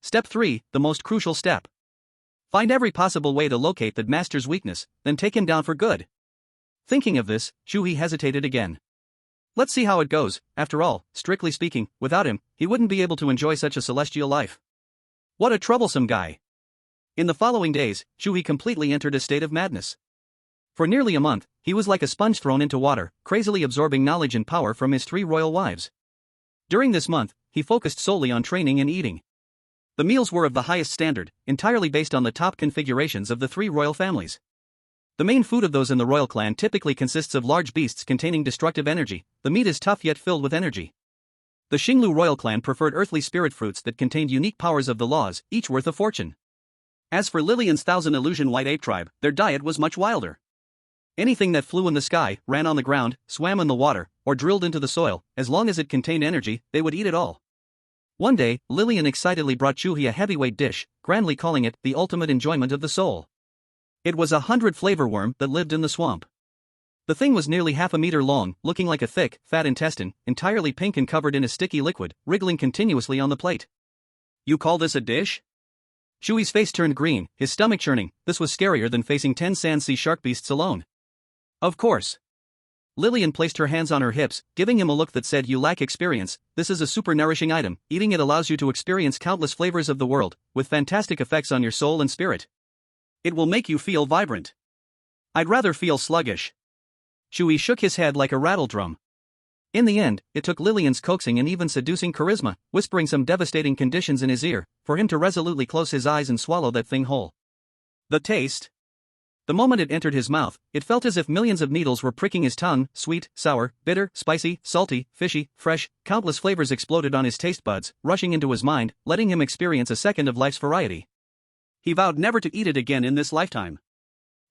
Step 3, the most crucial step. Find every possible way to locate that master's weakness, then take him down for good. Thinking of this, Chu He hesitated again. Let's see how it goes. After all, strictly speaking, without him, he wouldn't be able to enjoy such a celestial life. What a troublesome guy. In the following days, Chu He completely entered a state of madness. For nearly a month, he was like a sponge thrown into water, crazily absorbing knowledge and power from his 3 royal wives. During this month, he focused solely on training and eating. The meals were of the highest standard, entirely based on the top configurations of the 3 royal families. The main food of those in the royal clan typically consists of large beasts containing destructive energy. The meat is tough yet filled with energy. The Xinglu royal clan preferred earthly spirit fruits that contained unique powers of the laws, each worth a fortune. As for Lillian's 1,000 illusion white ape tribe, their diet was much wilder. Anything that flew in the sky, ran on the ground, swam in the water, or drilled into the soil, as long as it contained energy, they would eat it all. One day, Lillian excitedly brought Chu He a heavyweight dish, grandly calling it the ultimate enjoyment of the soul. It was a 100-flavor worm that lived in the swamp. The thing was nearly half a meter long, looking like a thick, fat intestine, entirely pink and covered in a sticky liquid, wriggling continuously on the plate. You call this a dish? Chu He's face turned green, his stomach churning. This was scarier than facing 10 sand sea shark beasts alone. Of course. Lillian placed her hands on her hips, giving him a look that said, "You lack experience. This is a super nourishing item. Eating it allows you to experience countless flavors of the world, with fantastic effects on your soul and spirit. It will make you feel vibrant." "I'd rather feel sluggish." Chu He shook his head like a rattle drum. In the end, it took Lillian's coaxing and even seducing charisma, whispering some devastating conditions in his ear, for him to resolutely close his eyes and swallow that thing whole. The taste. The moment it entered his mouth, it felt as if millions of needles were pricking his tongue. Sweet, sour, bitter, spicy, salty, fishy, fresh, countless flavors exploded on his taste buds, rushing into his mind, letting him experience a second of life's variety. He vowed never to eat it again in this lifetime.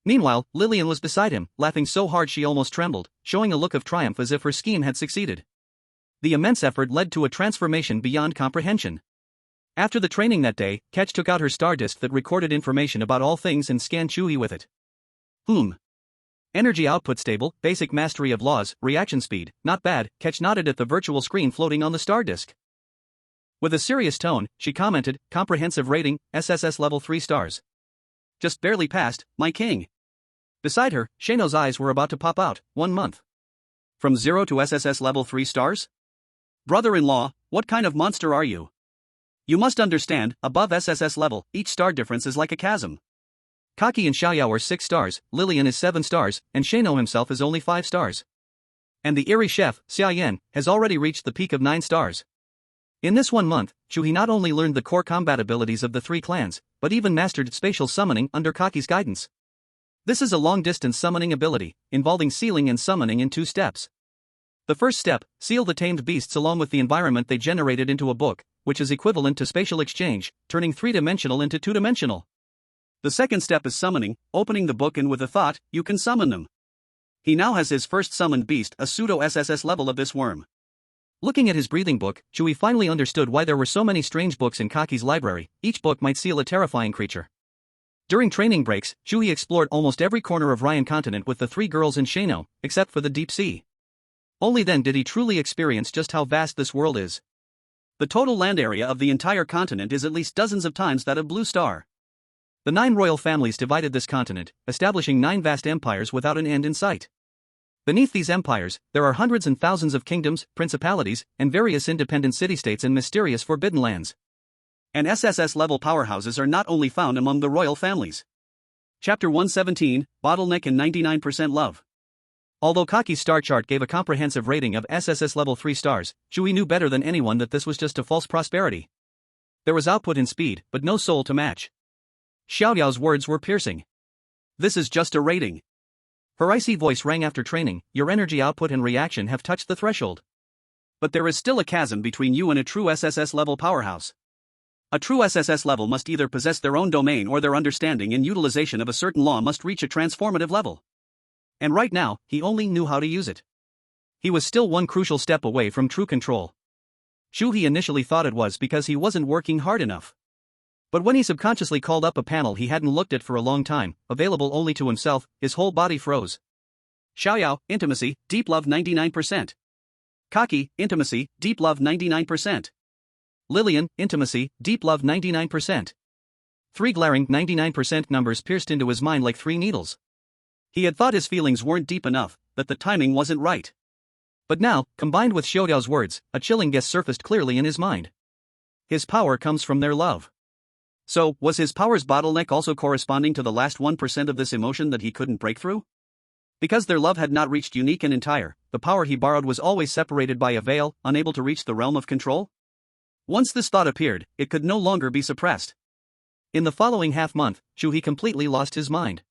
Meanwhile, Lillian was beside him, laughing so hard she almost trembled, showing a look of triumph as if her scheme had succeeded. The immense effort led to a transformation beyond comprehension. After the training that day, Ketch took out her star disk that recorded information about all things and scanned Chu He with it. Energy output stable, basic mastery of laws, reaction speed, not bad. Ketch nodded at the virtual screen floating on the star disk. With a serious tone, she commented, "Comprehensive rating, SSS level 3 stars. Just barely passed, my king." Beside her, Shano's eyes were about to pop out. 1 month. From 0 to SSS level 3 stars? Brother-in-law, what kind of monster are you? You must understand, above SSS level, each star difference is like a chasm. Kaki and Xiaoyao are 6 stars, Lillian is 7 stars, and Shano himself is only 5 stars. And the Eerie chef, Xia Yan, has already reached the peak of 9 stars. In this 1 month, Chu He not only learned the core combat abilities of the 3 clans, but even mastered spatial summoning under Kaki's guidance. This is a long-distance summoning ability, involving sealing and summoning in 2 steps. The first step, seal the tamed beasts along with the environment they generated into a book, which is equivalent to spatial exchange, turning 3-dimensional into 2-dimensional. The second step is summoning, opening the book and with a thought, you can summon them. He now has his first summoned beast, a pseudo-SSS level of this worm. Looking at his breathing book, Chu He finally understood why there were so many strange books in Kaki's library. Each book might seal a terrifying creature. During training breaks, Chu He explored almost every corner of Ryan continent with the 3 girls in Shano, except for the deep sea. Only then did he truly experience just how vast this world is. The total land area of the entire continent is at least dozens of times that of Blue Star. The 9 royal families divided this continent, establishing 9 vast empires without an end in sight. Beneath these empires, there are hundreds and thousands of kingdoms, principalities, and various independent city-states and mysterious forbidden lands. And SSS-level powerhouses are not only found among the royal families. Chapter 117, Bottleneck and 99% Love. Although Kaki's star chart gave a comprehensive rating of SSS level 3 stars, Chu He knew better than anyone that this was just a false prosperity. There was output in speed, but no soul to match. Xiaoyao's words were piercing. This is just a rating. Her icy voice rang after training, your energy output and reaction have touched the threshold. But there is still a chasm between you and a true SSS level powerhouse. A true SSS level must either possess their own domain or their understanding and utilization of a certain law must reach a transformative level. And right now, he only knew how to use it. He was still one crucial step away from true control. Chu He initially thought it was because he wasn't working hard enough. But when he subconsciously called up a panel he hadn't looked at for a long time, available only to himself, his whole body froze. Xiaoyao, intimacy, deep love 99%. Kaki, intimacy, deep love 99%. Lillian, intimacy, deep love 99%. Three glaring 99% numbers pierced into his mind like three needles. He had thought his feelings weren't deep enough, that the timing wasn't right. But now, combined with Xiaoyao's words, a chilling guess surfaced clearly in his mind. His power comes from their love. So, was his power's bottleneck also corresponding to the last 1% of this emotion that he couldn't break through? Because their love had not reached unique and entire, the power he borrowed was always separated by a veil, unable to reach the realm of control? Once this thought appeared, it could no longer be suppressed. In the following half-month, Chu He completely lost his mind.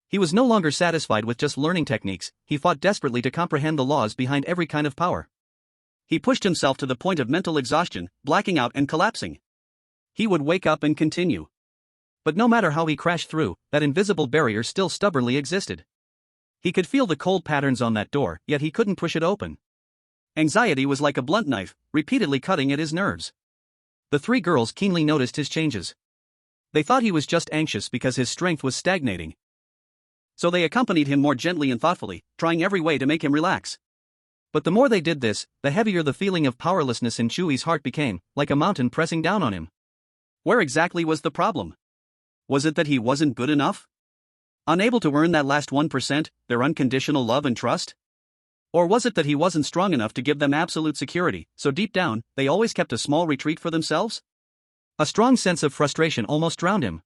He was no longer satisfied with just learning techniques, he fought desperately to comprehend the laws behind every kind of power. He pushed himself to the point of mental exhaustion, blacking out and collapsing. He would wake up and continue. But no matter how he crashed through, that invisible barrier still stubbornly existed. He could feel the cold patterns on that door, yet he couldn't push it open. Anxiety was like a blunt knife, repeatedly cutting at his nerves. The three girls keenly noticed his changes. They thought he was just anxious because his strength was stagnating. So they accompanied him more gently and thoughtfully, trying every way to make him relax. But the more they did this, the heavier the feeling of powerlessness in Chui's heart became, like a mountain pressing down on him. Where exactly was the problem? Was it that he wasn't good enough? Unable to earn that last 1%, their unconditional love and trust? Or was it that he wasn't strong enough to give them absolute security, so deep down, they always kept a small retreat for themselves? A strong sense of frustration almost drowned him.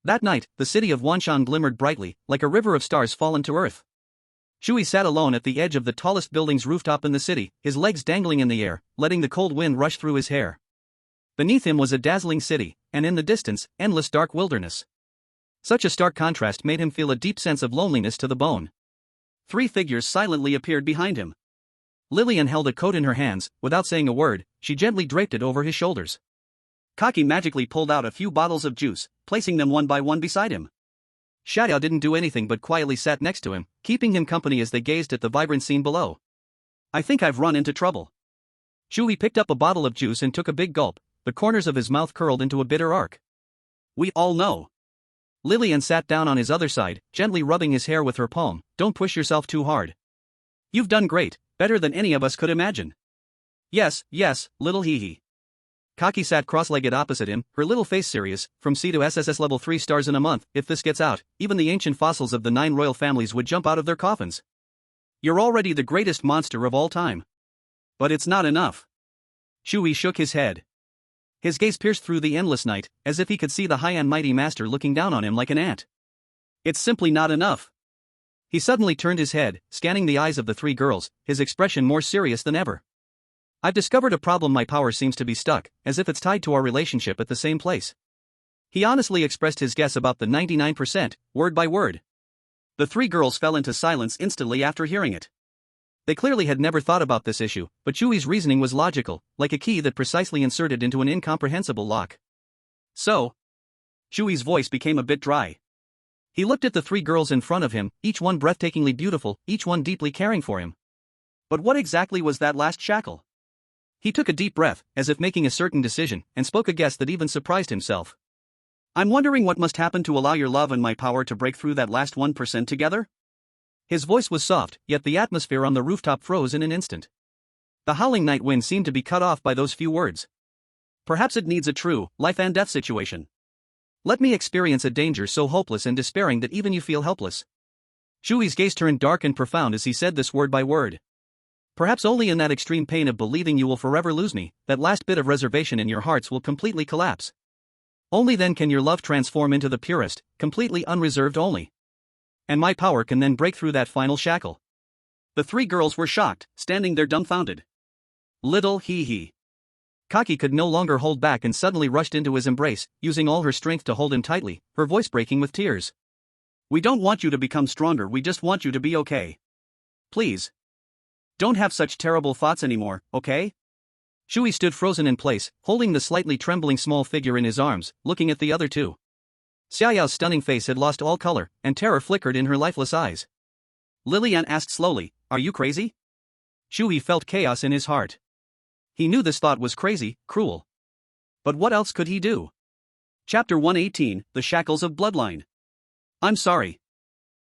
That night, the city of Wanshan glimmered brightly, like a river of stars fallen to earth. Chu He sat alone at the edge of the tallest building's rooftop in the city, his legs dangling in the air, letting the cold wind rush through his hair. Beneath him was a dazzling city, and in the distance, endless dark wilderness. Such a stark contrast made him feel a deep sense of loneliness to the bone. Three figures silently appeared behind him. Lillian held a coat in her hands, without saying a word, she gently draped it over his shoulders. Kaki magically pulled out a few bottles of juice, placing them one by one beside him. Xiaoyao didn't do anything but quietly sat next to him, keeping him company as they gazed at the vibrant scene below. I think I've run into trouble. Chu He picked up a bottle of juice and took a big gulp, the corners of his mouth curled into a bitter arc. We all know. Lillian sat down on his other side, gently rubbing his hair with her palm. Don't push yourself too hard. You've done great, better than any of us could imagine. Yes, little He. Kaki sat cross-legged opposite him, her little face serious. From C to SSS level 3 stars in a month. If this gets out, even the ancient fossils of the 9 royal families would jump out of their coffins. You're already the greatest monster of all time. But it's not enough. Chu He shook his head. His gaze pierced through the endless night, as if he could see the high and mighty master looking down on him like an ant. It's simply not enough. He suddenly turned his head, scanning the eyes of the three girls, his expression more serious than ever. I've discovered a problem. My power seems to be stuck, as if it's tied to our relationship at the same place. He honestly expressed his guess about the 99%, word by word. The three girls fell into silence instantly after hearing it. They clearly had never thought about this issue, but Chui's reasoning was logical, like a key that precisely inserted into an incomprehensible lock. So? Chui's voice became a bit dry. He looked at the three girls in front of him, each one breathtakingly beautiful, each one deeply caring for him. But what exactly was that last shackle? He took a deep breath, as if making a certain decision, and spoke a guess that even surprised himself. I'm wondering what must happen to allow your love and my power to break through that last 1% together? His voice was soft, yet the atmosphere on the rooftop froze in an instant. The howling night wind seemed to be cut off by those few words. Perhaps it needs a true, life and death situation. Let me experience a danger so hopeless and despairing that even you feel helpless. Chui's gaze turned dark and profound as he said this word by word. Perhaps only in that extreme pain of believing you will forever lose me, that last bit of reservation in your hearts will completely collapse. Only then can your love transform into the purest, completely unreserved only. And my power can then break through that final shackle. The three girls were shocked, standing there dumbfounded. Little He. Kaki could no longer hold back and suddenly rushed into his embrace, using all her strength to hold him tightly, her voice breaking with tears. We don't want you to become stronger, we just want you to be okay. Please. Don't have such terrible thoughts anymore, okay? Chu He stood frozen in place, holding the slightly trembling small figure in his arms, looking at the other two. Xiaoyao's stunning face had lost all color, and terror flickered in her lifeless eyes. Lillian asked slowly, Are you crazy? Chu He felt chaos in his heart. He knew this thought was crazy, cruel. But what else could he do? Chapter 118, The Shackles of Bloodline. I'm sorry.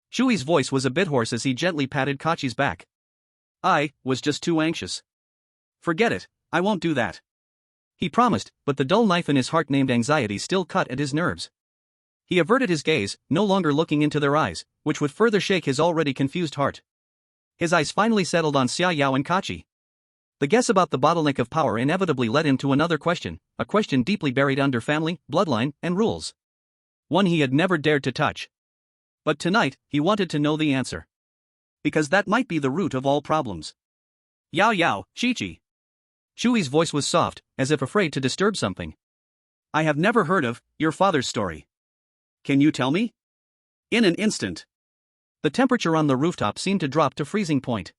Chu He's voice was a bit hoarse as he gently patted Kachi's back. I was just too anxious. Forget it, I won't do that. He promised, but the dull knife in his heart named anxiety still cut at his nerves. He averted his gaze, no longer looking into their eyes, which would further shake his already confused heart. His eyes finally settled on Xia Yao and Kachi. The guess about the bottleneck of power inevitably led him to another question, a question deeply buried under family, bloodline, and rules. One he had never dared to touch. But tonight, he wanted to know the answer. Because that might be the root of all problems. Yao Yao, Chi-Chi. Chu He's voice was soft, as if afraid to disturb something. I have never heard of your father's story. Can you tell me? In an instant. The temperature on the rooftop seemed to drop to freezing point.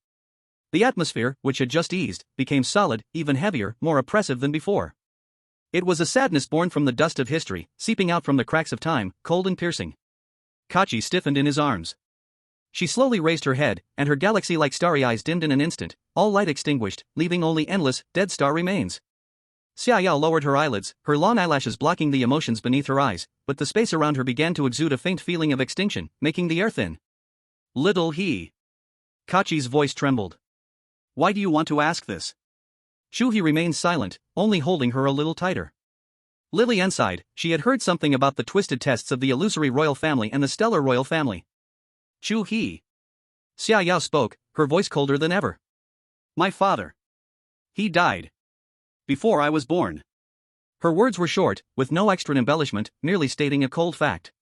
The atmosphere, which had just eased, became solid, even heavier, more oppressive than before. It was a sadness born from the dust of history, seeping out from the cracks of time, cold and piercing. Kachi stiffened in his arms. She slowly raised her head, and her galaxy-like starry eyes dimmed in an instant, all light extinguished, leaving only endless, dead star remains. Xia Yao lowered her eyelids, her long eyelashes blocking the emotions beneath her eyes, but the space around her began to exude a faint feeling of extinction, making the air thin. Little He. Kachi's voice trembled. Why do you want to ask this? Chu He remained silent, only holding her a little tighter. Lillian sighed. She had heard something about the twisted tests of the illusory royal family and the stellar royal family. Chu He. Xia Yao spoke, her voice colder than ever. My father. He died. Before I was born. Her words were short, with no extra embellishment, merely stating a cold fact.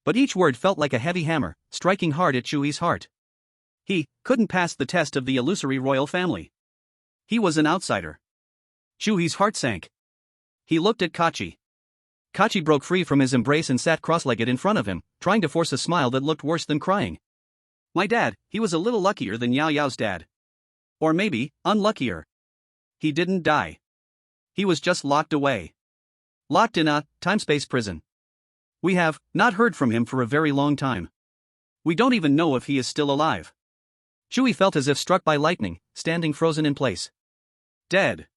But each word felt like a heavy hammer, striking hard at Chu He's heart. He couldn't pass the test of the illusory royal family. He was an outsider. Chu He's heart sank. He looked at Kachi. Kachi broke free from his embrace and sat cross-legged in front of him, trying to force a smile that looked worse than crying. My dad, he was a little luckier than Yao Yao's dad. Or maybe, unluckier. He didn't die. He was just locked away. Locked in a time-space prison. We have not heard from him for a very long time. We don't even know if he is still alive. Chu He felt as if struck by lightning, standing frozen in place. Dead.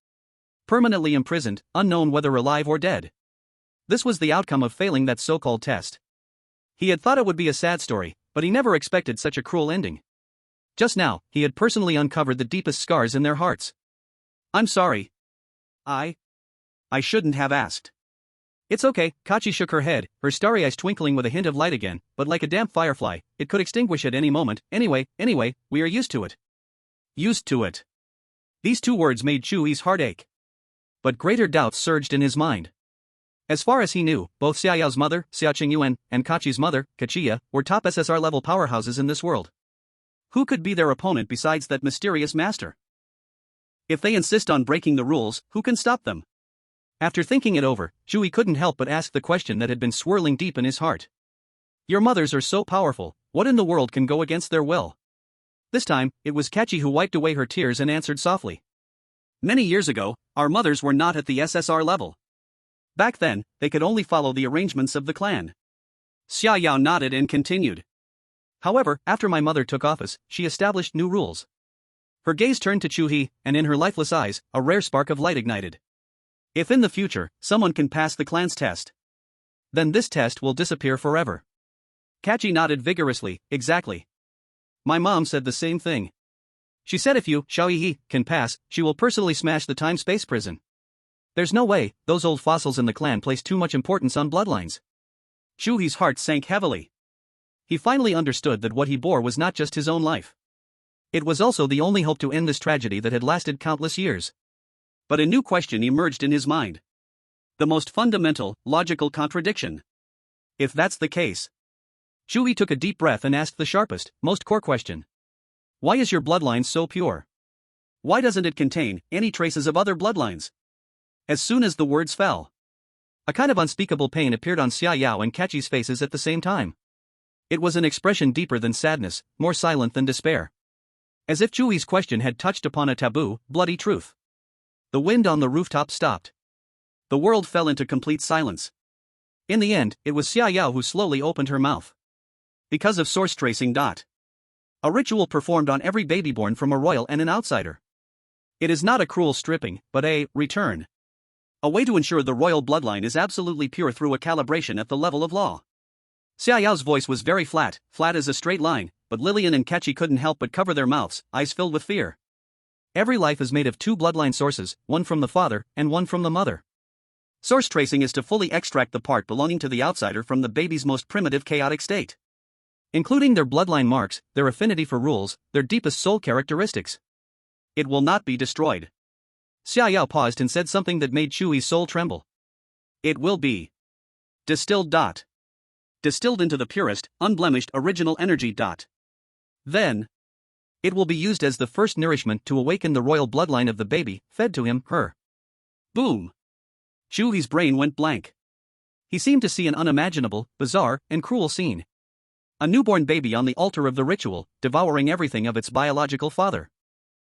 Permanently imprisoned, unknown whether alive or dead. This was the outcome of failing that so-called test. He had thought it would be a sad story, but he never expected such a cruel ending. Just now, he had personally uncovered the deepest scars in their hearts. I'm sorry. I shouldn't have asked. It's okay, Kachi shook her head, her starry eyes twinkling with a hint of light again, but like a damp firefly, it could extinguish at any moment. Anyway, we are used to it. Used to it. These two words made Chu He's heart ache. But greater doubts surged in his mind. As far as he knew, both Xia Yao's mother, Xia Qingyuan, and Kachi's mother, Kachia, were top SSR-level powerhouses in this world. Who could be their opponent besides that mysterious master? If they insist on breaking the rules, who can stop them? After thinking it over, Chu He couldn't help but ask the question that had been swirling deep in his heart. Your mothers are so powerful, what in the world can go against their will? This time, it was Kachi who wiped away her tears and answered softly. Many years ago, our mothers were not at the SSR level. Back then, they could only follow the arrangements of the clan. Xia Yao nodded and continued. However, after my mother took office, she established new rules. Her gaze turned to Chu He, and in her lifeless eyes, a rare spark of light ignited. If in the future, someone can pass the clan's test, then this test will disappear forever. Kachi nodded vigorously. Exactly. My mom said the same thing. She said if you, Chu He, can pass, she will personally smash the time-space prison. There's no way, those old fossils in the clan place too much importance on bloodlines. Chu He's heart sank heavily. He finally understood that what he bore was not just his own life. It was also the only hope to end this tragedy that had lasted countless years. But a new question emerged in his mind. The most fundamental, logical contradiction. If that's the case. Chu He took a deep breath and asked the sharpest, most core question. Why is your bloodline so pure? Why doesn't it contain any traces of other bloodlines? As soon as the words fell, a kind of unspeakable pain appeared on Xia Yao and Kachi's faces at the same time. It was an expression deeper than sadness, more silent than despair. As if Chu He's question had touched upon a taboo, bloody truth. The wind on the rooftop stopped. The world fell into complete silence. In the end, it was Xia Yao who slowly opened her mouth. Because of source tracing. A ritual performed on every baby born from a royal and an outsider. It is not a cruel stripping, but a return. A way to ensure the royal bloodline is absolutely pure through a calibration at the level of law. Xia Yao's voice was very flat as a straight line, but Lillian and Kachi couldn't help but cover their mouths, eyes filled with fear. Every life is made of two bloodline sources, one from the father and one from the mother. Source tracing is to fully extract the part belonging to the outsider from the baby's most primitive chaotic state, including their bloodline marks, their affinity for rules, their deepest soul characteristics. It will not be destroyed. Xia Yao paused and said something that made Chu He's soul tremble. It will be distilled. Distilled into the purest, unblemished original energy. Then, it will be used as the first nourishment to awaken the royal bloodline of the baby, fed to him, her. Boom! Chu He's brain went blank. He seemed to see an unimaginable, bizarre, and cruel scene. A newborn baby on the altar of the ritual, devouring everything of its biological father.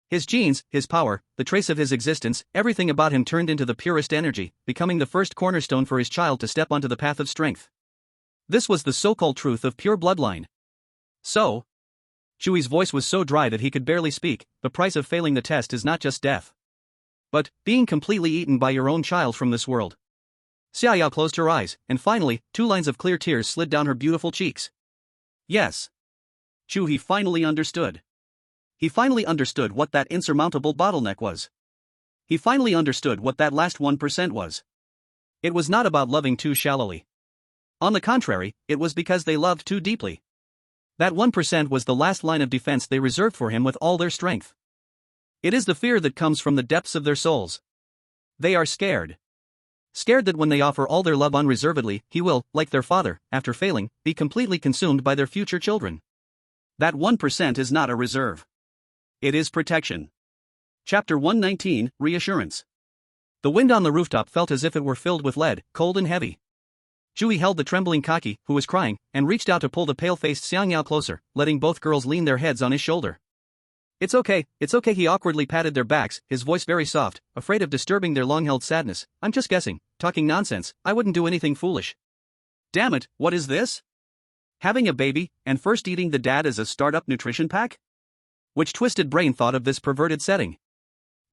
His genes, his power, the trace of his existence, everything about him turned into the purest energy, becoming the first cornerstone for his child to step onto the path of strength. This was the so-called truth of pure bloodline. So, Chu He's voice was so dry that he could barely speak. The price of failing the test is not just death, but being completely eaten by your own child from this world. Xia Yao closed her eyes, and finally, 2 lines of clear tears slid down her beautiful cheeks. Yes. Chu He finally understood. He finally understood what that insurmountable bottleneck was. He finally understood what that last 1% was. It was not about loving too shallowly. On the contrary, it was because they loved too deeply. That 1% was the last line of defense they reserved for him with all their strength. It is the fear that comes from the depths of their souls. They are scared. Scared that when they offer all their love unreservedly, he will, like their father, after failing, be completely consumed by their future children. That 1% is not a reserve. It is protection. Chapter 119, Reassurance. The wind on the rooftop felt as if it were filled with lead, cold and heavy. Chu He held the trembling Kaki, who was crying, and reached out to pull the pale-faced Xiang Yao closer, letting both girls lean their heads on his shoulder. It's okay, he awkwardly patted their backs, his voice very soft, afraid of disturbing their long-held sadness. I'm just guessing, talking nonsense, I wouldn't do anything foolish. Damn it, what is this? Having a baby, and first eating the dad as a startup nutrition pack? Which twisted brain thought of this perverted setting?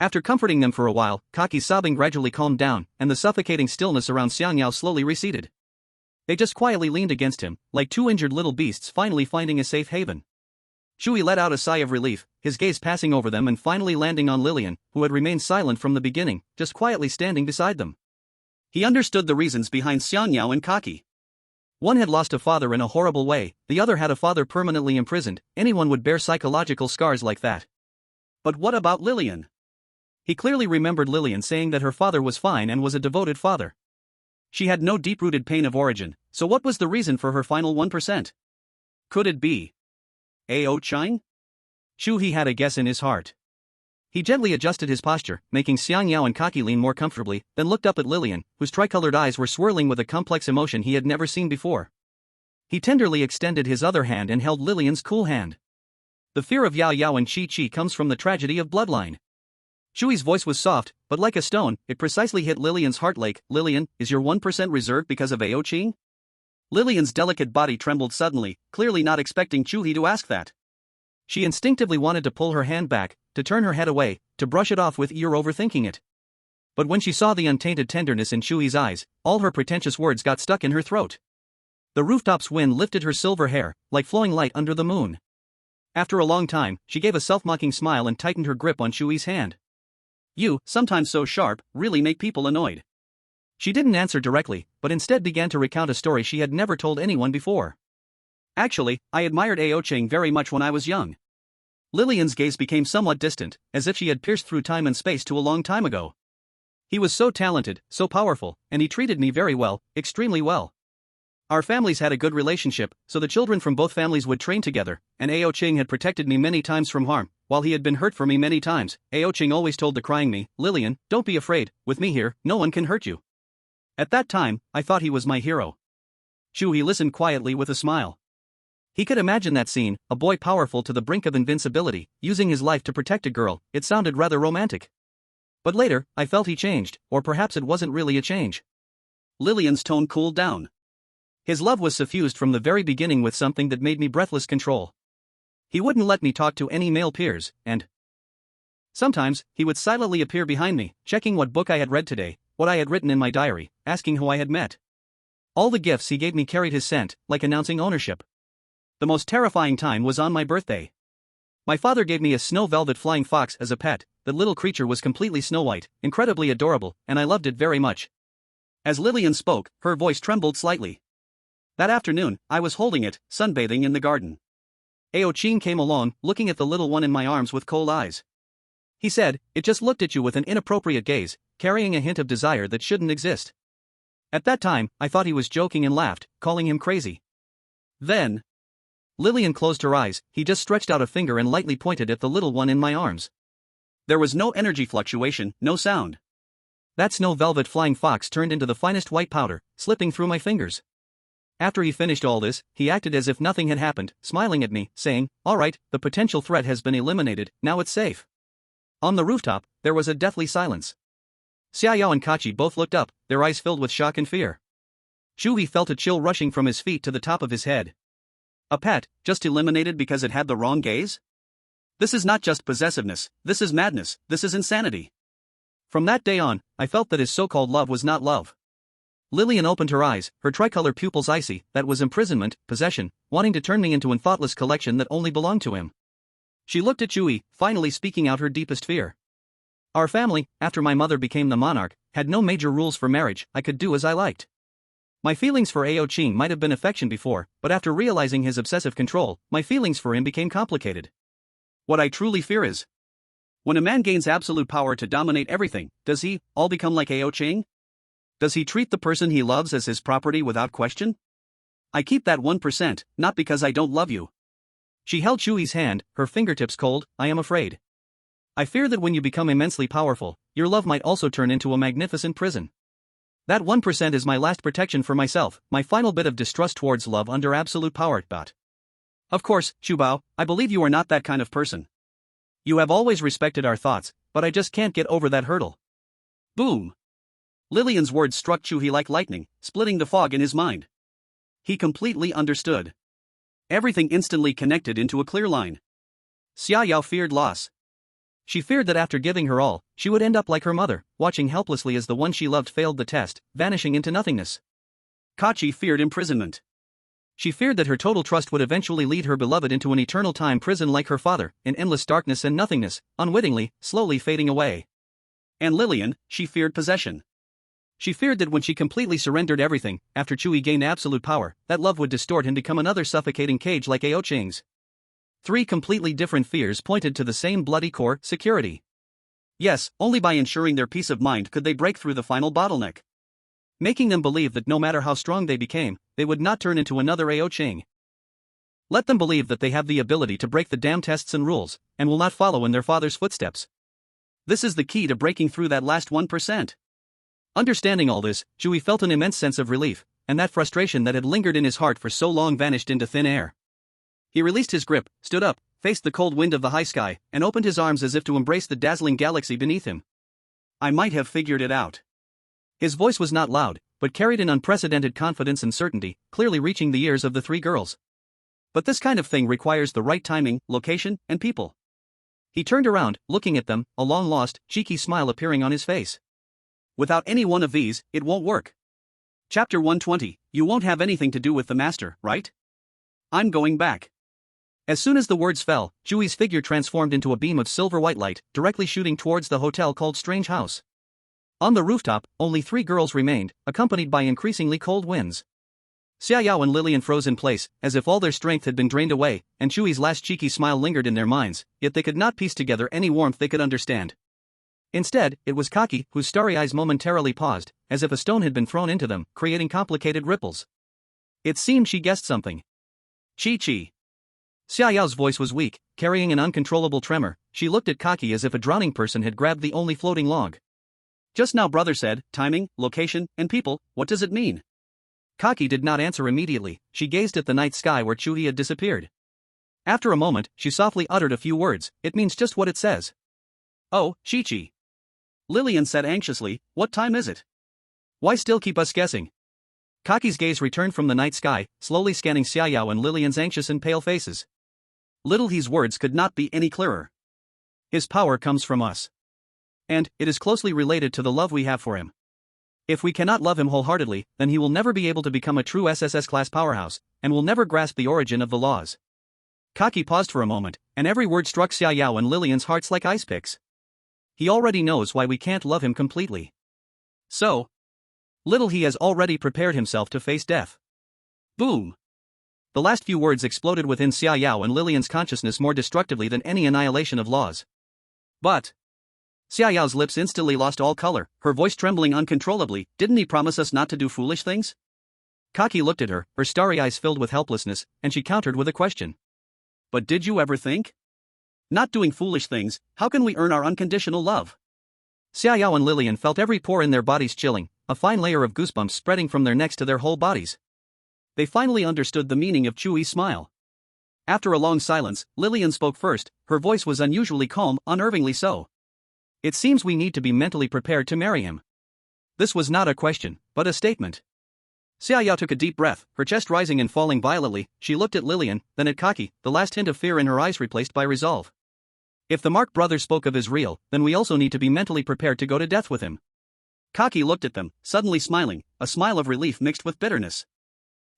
After comforting them for a while, Kaki's sobbing gradually calmed down, and the suffocating stillness around Xiang Yao slowly receded. They just quietly leaned against him, like 2 injured little beasts finally finding a safe haven. Chu He let out a sigh of relief, his gaze passing over them and finally landing on Lillian, who had remained silent from the beginning, just quietly standing beside them. He understood the reasons behind Xiang Yao and Kaki. One had lost a father in a horrible way, the other had a father permanently imprisoned. Anyone would bear psychological scars like that. But what about Lillian? He clearly remembered Lillian saying that her father was fine and was a devoted father. She had no deep-rooted pain of origin, so what was the reason for her final 1%? Could it be Ao Chang? Chu He had a guess in his heart. He gently adjusted his posture, making Xiang Yao and Kaki lean more comfortably, then looked up at Lillian, whose tricolored eyes were swirling with a complex emotion he had never seen before. He tenderly extended his other hand and held Lillian's cool hand. The fear of Yao Yao and Chi Chi comes from the tragedy of bloodline. Chu He's voice was soft, but like a stone, it precisely hit Lillian's heart. Like, Lillian, is your 1% reserved because of Ao Ching? Lillian's delicate body trembled suddenly, clearly not expecting Chu He to ask that. She instinctively wanted to pull her hand back, to turn her head away, to brush it off with "You're overthinking it." But when she saw the untainted tenderness in Chu He's eyes, all her pretentious words got stuck in her throat. The rooftop's wind lifted her silver hair, like flowing light under the moon. After a long time, she gave a self-mocking smile and tightened her grip on Chu He's hand. You, sometimes so sharp, really make people annoyed. She didn't answer directly, but instead began to recount a story she had never told anyone before. Actually, I admired Ao Ching very much when I was young. Lillian's gaze became somewhat distant, as if she had pierced through time and space to a long time ago. He was so talented, so powerful, and he treated me very well, extremely well. Our families had a good relationship, so the children from both families would train together, and Ao Ching had protected me many times from harm, while he had been hurt for me many times. Ao Ching always told the crying me, Lillian, don't be afraid, with me here, no one can hurt you. At that time, I thought he was my hero. Chu He listened quietly with a smile. He could imagine that scene, a boy powerful to the brink of invincibility, using his life to protect a girl. It sounded rather romantic. But later, I felt he changed, or perhaps it wasn't really a change. Lillian's tone cooled down. His love was suffused from the very beginning with something that made me breathless control. He wouldn't let me talk to any male peers, and sometimes, he would silently appear behind me, checking what book I had read today, what I had written in my diary, asking who I had met. All the gifts he gave me carried his scent, like announcing ownership. The most terrifying time was on my birthday. My father gave me a snow velvet flying fox as a pet, that little creature was completely Snow White, incredibly adorable, and I loved it very much. As Lillian spoke, her voice trembled slightly. That afternoon, I was holding it, sunbathing in the garden. Ao-Ching came along, looking at the little one in my arms with cold eyes. He said, "It just looked at you with an inappropriate gaze, carrying a hint of desire that shouldn't exist." At that time, I thought he was joking and laughed, calling him crazy. Then, Lillian closed her eyes. He just stretched out a finger and lightly pointed at the little one in my arms. There was no energy fluctuation, no sound. That snow velvet flying fox turned into the finest white powder, slipping through my fingers. After he finished all this, he acted as if nothing had happened, smiling at me, saying, "All right, the potential threat has been eliminated, now it's safe." On the rooftop, there was a deathly silence. Xiaoyao and Kachi both looked up, their eyes filled with shock and fear. Chu He felt a chill rushing from his feet to the top of his head. A pet, just eliminated because it had the wrong gaze? This is not just possessiveness, this is madness, this is insanity. From that day on, I felt that his so-called love was not love. Lillian opened her eyes, her tricolor pupils icy. That was imprisonment, possession, wanting to turn me into an thoughtless collection that only belonged to him. She looked at Chu He, finally speaking out her deepest fear. Our family, after my mother became the monarch, had no major rules for marriage. I could do as I liked. My feelings for Ao-Ching might have been affection before, but after realizing his obsessive control, my feelings for him became complicated. What I truly fear is, when a man gains absolute power to dominate everything, does he all become like Ao-Ching? Does he treat the person he loves as his property without question? I keep that 1%, not because I don't love you. She held Chu He's hand, her fingertips cold. I am afraid. I fear that when you become immensely powerful, your love might also turn into a magnificent prison. That 1% is my last protection for myself, my final bit of distrust towards love under absolute power. Of course, Chu Bao, I believe you are not that kind of person. You have always respected our thoughts, but I just can't get over that hurdle. Boom! Lillian's words struck Chu He like lightning, splitting the fog in his mind. He completely understood. Everything instantly connected into a clear line. Xiaoyao feared loss. She feared that after giving her all, she would end up like her mother, watching helplessly as the one she loved failed the test, vanishing into nothingness. Kachi feared imprisonment. She feared that her total trust would eventually lead her beloved into an eternal time prison like her father, in endless darkness and nothingness, unwittingly, slowly fading away. And Lillian, she feared possession. She feared that when she completely surrendered everything, after Chu He gained absolute power, that love would distort and become another suffocating cage like Ao-Ching's. Three completely different fears pointed to the same bloody core: security. Yes, only by ensuring their peace of mind could they break through the final bottleneck. Making them believe that no matter how strong they became, they would not turn into another Ao-Ching. Let them believe that they have the ability to break the damn tests and rules, and will not follow in their father's footsteps. This is the key to breaking through that last 1%. Understanding all this, Chu He felt an immense sense of relief, and that frustration that had lingered in his heart for so long vanished into thin air. He released his grip, stood up, faced the cold wind of the high sky, and opened his arms as if to embrace the dazzling galaxy beneath him. I might have figured it out. His voice was not loud, but carried an unprecedented confidence and certainty, clearly reaching the ears of the three girls. But this kind of thing requires the right timing, location, and people. He turned around, looking at them, a long-lost, cheeky smile appearing on his face. Without any one of these, it won't work. Chapter 120, you won't have anything to do with the master, right? I'm going back. As soon as the words fell, Chu He's figure transformed into a beam of silver-white light, directly shooting towards the hotel called Strange House. On the rooftop, only three girls remained, accompanied by increasingly cold winds. Xiaoyao and Lillian froze in place, as if all their strength had been drained away, and Chu He's last cheeky smile lingered in their minds, yet they could not piece together any warmth they could understand. Instead, it was Kachi, whose starry eyes momentarily paused, as if a stone had been thrown into them, creating complicated ripples. It seemed she guessed something. Chi-chi. Xiaoyao's voice was weak, carrying an uncontrollable tremor. She looked at Kachi as if a drowning person had grabbed the only floating log. Just now brother said, timing, location, and people, what does it mean? Kachi did not answer immediately. She gazed at the night sky where Chu He had disappeared. After a moment, she softly uttered a few words. It means just what it says. Oh, Chi-chi. Lillian said anxiously, what time is it? Why still keep us guessing? Kaki's gaze returned from the night sky, slowly scanning Xiaoyao and Lillian's anxious and pale faces. Little He's words could not be any clearer. His power comes from us. And it is closely related to the love we have for him. If we cannot love him wholeheartedly, then he will never be able to become a true SSS-class powerhouse, and will never grasp the origin of the laws. Kaki paused for a moment, and every word struck Xiaoyao and Lillian's hearts like ice picks. He already knows why we can't love him completely. So little he has already prepared himself to face death. Boom! The last few words exploded within Xiaoyao and Lilian's consciousness more destructively than any annihilation of laws. But Xiaoyao's lips instantly lost all color, her voice trembling uncontrollably. Didn't he promise us not to do foolish things? Kaki looked at her, her starry eyes filled with helplessness, and she countered with a question. But did you ever think? Not doing foolish things, how can we earn our unconditional love? Xiaoyao and Lilian felt every pore in their bodies chilling, a fine layer of goosebumps spreading from their necks to their whole bodies. They finally understood the meaning of Chu He's smile. After a long silence, Lilian spoke first, her voice was unusually calm, unnervingly so. It seems we need to be mentally prepared to marry him. This was not a question, but a statement. Xiaoyao took a deep breath, her chest rising and falling violently. She looked at Lilian, then at Kaki, the last hint of fear in her eyes replaced by resolve. If the Mark brother spoke of Israel, then we also need to be mentally prepared to go to death with him. Kaki looked at them, suddenly smiling, a smile of relief mixed with bitterness.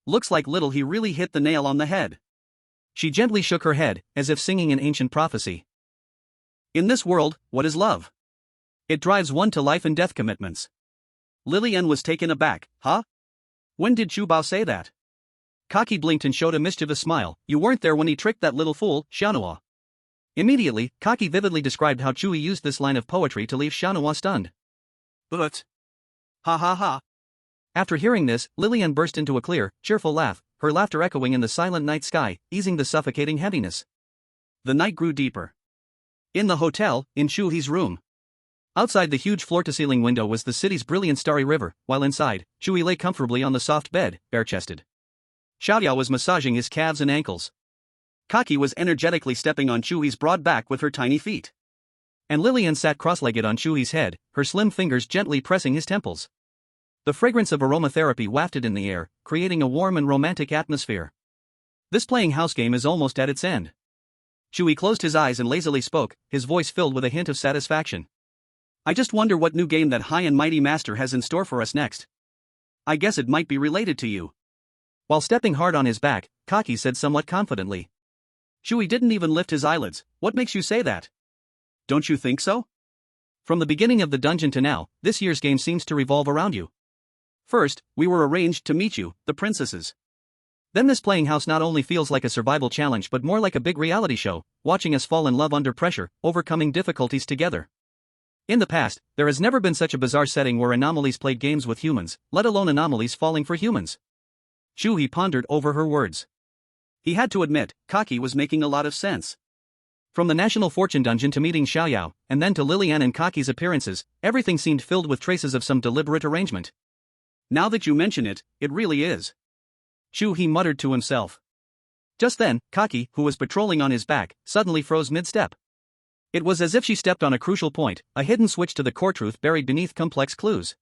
Looks like little he really hit the nail on the head. She gently shook her head, as if singing an ancient prophecy. In this world, what is love? It drives one to life and death commitments. Lilian was taken aback. Huh? When did Chu Bao say that? Kaki blinked and showed a mischievous smile. You weren't there when he tricked that little fool, Xiaonhua. Immediately, Kaki vividly described how Chu He used this line of poetry to leave Xiaonhua stunned. But ha ha ha. After hearing this, Lilian burst into a clear, cheerful laugh, her laughter echoing in the silent night sky, easing the suffocating heaviness. The night grew deeper. In the hotel, in Chu He's room. Outside the huge floor-to-ceiling window was the city's brilliant starry river, while inside, Chu He lay comfortably on the soft bed, bare-chested. Xiaoyao was massaging his calves and ankles. Kaki was energetically stepping on Chu He's broad back with her tiny feet. And Lilian sat cross-legged on Chu He's head, her slim fingers gently pressing his temples. The fragrance of aromatherapy wafted in the air, creating a warm and romantic atmosphere. This playing house game is almost at its end. Chu He closed his eyes and lazily spoke, his voice filled with a hint of satisfaction. I just wonder what new game that high and mighty master has in store for us next. I guess it might be related to you. While stepping hard on his back, Kaki said somewhat confidently. Chu He didn't even lift his eyelids. What makes you say that? Don't you think so? From the beginning of the dungeon to now, this year's game seems to revolve around you. First, we were arranged to meet you, the princesses. Then this playing house not only feels like a survival challenge but more like a big reality show, watching us fall in love under pressure, overcoming difficulties together. In the past, there has never been such a bizarre setting where anomalies played games with humans, let alone anomalies falling for humans. Chu He pondered over her words. He had to admit, Kaki was making a lot of sense. From the National Fortune Dungeon to meeting Xiaoyao, and then to Lilian and Kaki's appearances, everything seemed filled with traces of some deliberate arrangement. Now that you mention it, it really is. Chu He muttered to himself. Just then, Kaki, who was patrolling on his back, suddenly froze mid-step. It was as if she stepped on a crucial point, a hidden switch to the core truth buried beneath complex clues.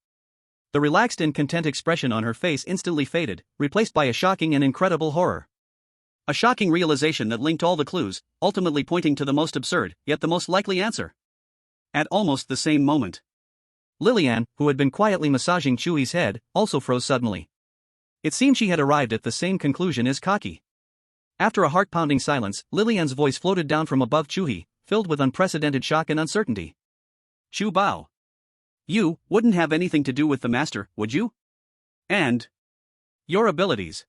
The relaxed and content expression on her face instantly faded, replaced by a shocking and incredible horror. A shocking realization that linked all the clues, ultimately pointing to the most absurd, yet the most likely answer. At almost the same moment, Lilian, who had been quietly massaging Chu He's head, also froze suddenly. It seemed she had arrived at the same conclusion as Kaki. After a heart-pounding silence, Lilian's voice floated down from above Chu He, filled with unprecedented shock and uncertainty. Chu Bao. You wouldn't have anything to do with the master, would you? And your abilities.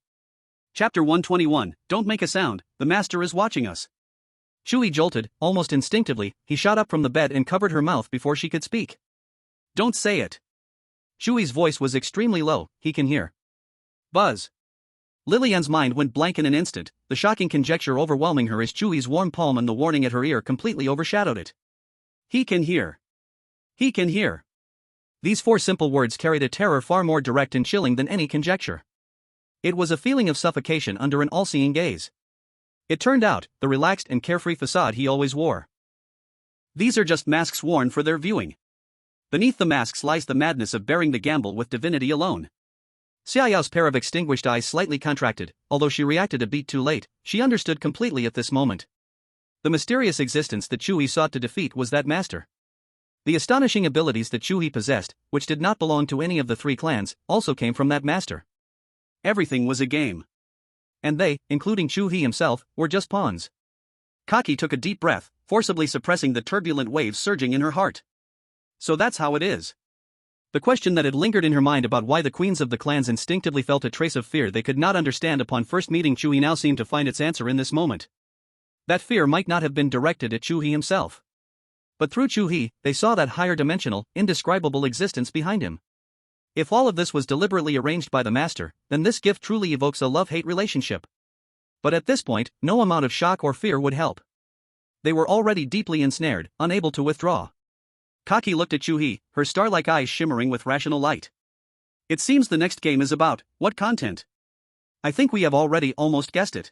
Chapter 121, Don't make a sound, the master is watching us. Chu He jolted, almost instinctively, he shot up from the bed and covered her mouth before she could speak. Don't say it. Chu He's voice was extremely low, he can hear. Buzz. Lilian's mind went blank in an instant, the shocking conjecture overwhelming her as Chu He's warm palm and the warning at her ear completely overshadowed it. He can hear. He can hear. These four simple words carried a terror far more direct and chilling than any conjecture. It was a feeling of suffocation under an all-seeing gaze. It turned out, the relaxed and carefree facade he always wore. These are just masks worn for their viewing. Beneath the masks lies the madness of bearing the gamble with divinity alone. Xiaoyao's pair of extinguished eyes slightly contracted, although she reacted a beat too late, she understood completely at this moment. The mysterious existence that Chu He sought to defeat was that master. The astonishing abilities that Chu He possessed, which did not belong to any of the three clans, also came from that master. Everything was a game. And they, including Chu He himself, were just pawns. Kaki took a deep breath, forcibly suppressing the turbulent waves surging in her heart. So that's how it is. The question that had lingered in her mind about why the queens of the clans instinctively felt a trace of fear they could not understand upon first meeting Chu He now seemed to find its answer in this moment. That fear might not have been directed at Chu He himself. But through Chu He, they saw that higher dimensional, indescribable existence behind him. If all of this was deliberately arranged by the master, then this gift truly evokes a love-hate relationship. But at this point, no amount of shock or fear would help. They were already deeply ensnared, unable to withdraw. Kaki looked at Chu He, her star-like eyes shimmering with rational light. It seems the next game is about what content? I think we have already almost guessed it.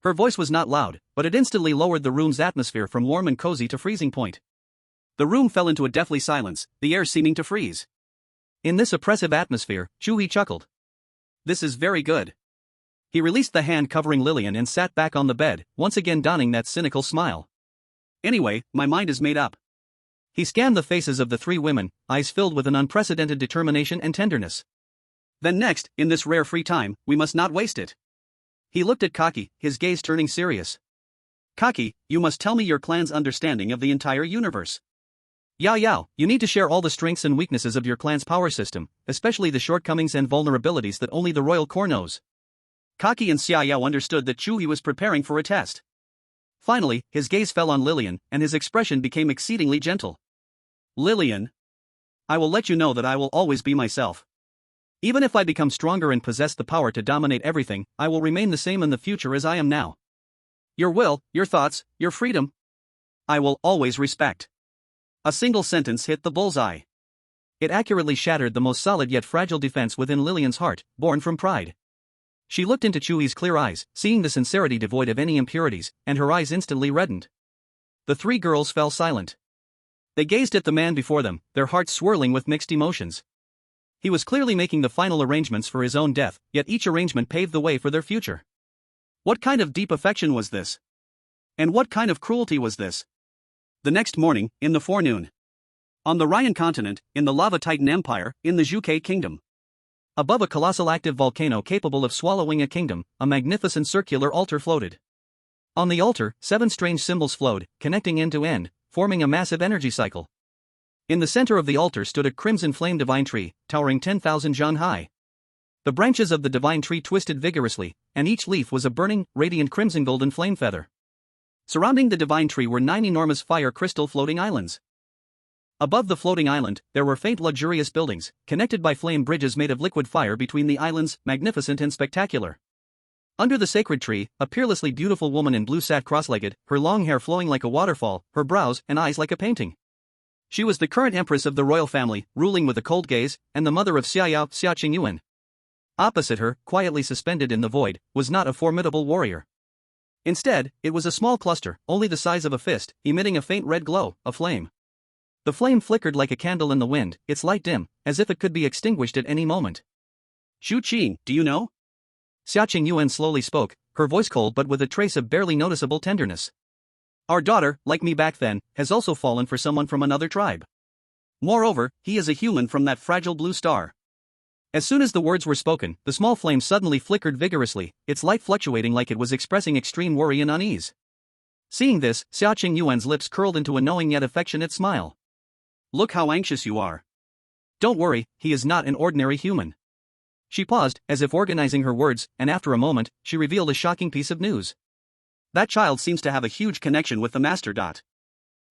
Her voice was not loud, but it instantly lowered the room's atmosphere from warm and cozy to freezing point. The room fell into a deathly silence, the air seeming to freeze. In this oppressive atmosphere, Chu He chuckled. This is very good. He released the hand covering Lillian and sat back on the bed, once again donning that cynical smile. Anyway, my mind is made up. He scanned the faces of the three women, eyes filled with an unprecedented determination and tenderness. Then next, in this rare free time, we must not waste it. He looked at Kaki, his gaze turning serious. Kaki, you must tell me your clan's understanding of the entire universe. Yao, you need to share all the strengths and weaknesses of your clan's power system, especially the shortcomings and vulnerabilities that only the royal core knows. Kaki and Xiao understood that Chu He was preparing for a test. Finally, his gaze fell on Lillian, and his expression became exceedingly gentle. Lillian, I will let you know that I will always be myself. Even if I become stronger and possess the power to dominate everything, I will remain the same in the future as I am now. Your will, your thoughts, your freedom, I will always respect. A single sentence hit the bullseye. It accurately shattered the most solid yet fragile defense within Lillian's heart, born from pride. She looked into Chu He's clear eyes, seeing the sincerity devoid of any impurities, and her eyes instantly reddened. The three girls fell silent. They gazed at the man before them, their hearts swirling with mixed emotions. He was clearly making the final arrangements for his own death, yet each arrangement paved the way for their future. What kind of deep affection was this? And what kind of cruelty was this? The next morning, in the forenoon. On the Ryan continent, in the Lava Titan Empire, in the Zhuke Kingdom. Above a colossal active volcano capable of swallowing a kingdom, a magnificent circular altar floated. On the altar, 7 strange symbols flowed, connecting end to end, forming a massive energy cycle. In the center of the altar stood a crimson flame divine tree, towering 10,000 zhan high. The branches of the divine tree twisted vigorously, and each leaf was a burning, radiant crimson golden flame feather. Surrounding the divine tree were 9 enormous fire crystal floating islands. Above the floating island, there were faint luxurious buildings, connected by flame bridges made of liquid fire between the islands, magnificent and spectacular. Under the sacred tree, a peerlessly beautiful woman in blue sat cross-legged, her long hair flowing like a waterfall, her brows and eyes like a painting. She was the current empress of the royal family, ruling with a cold gaze, and the mother of Xiao Qingyuan. Opposite her, quietly suspended in the void, was not a formidable warrior. Instead, it was a small cluster, only the size of a fist, emitting a faint red glow, a flame. The flame flickered like a candle in the wind, its light dim, as if it could be extinguished at any moment. Xu Qing, do you know? Xia Qingyuan slowly spoke, her voice cold but with a trace of barely noticeable tenderness. Our daughter, like me back then, has also fallen for someone from another tribe. Moreover, he is a human from that fragile blue star. As soon as the words were spoken, the small flame suddenly flickered vigorously, its light fluctuating like it was expressing extreme worry and unease. Seeing this, Xia Qingyuan's lips curled into a knowing yet affectionate smile. Look how anxious you are. Don't worry, he is not an ordinary human. She paused, as if organizing her words, and after a moment, she revealed a shocking piece of news. That child seems to have a huge connection with the master.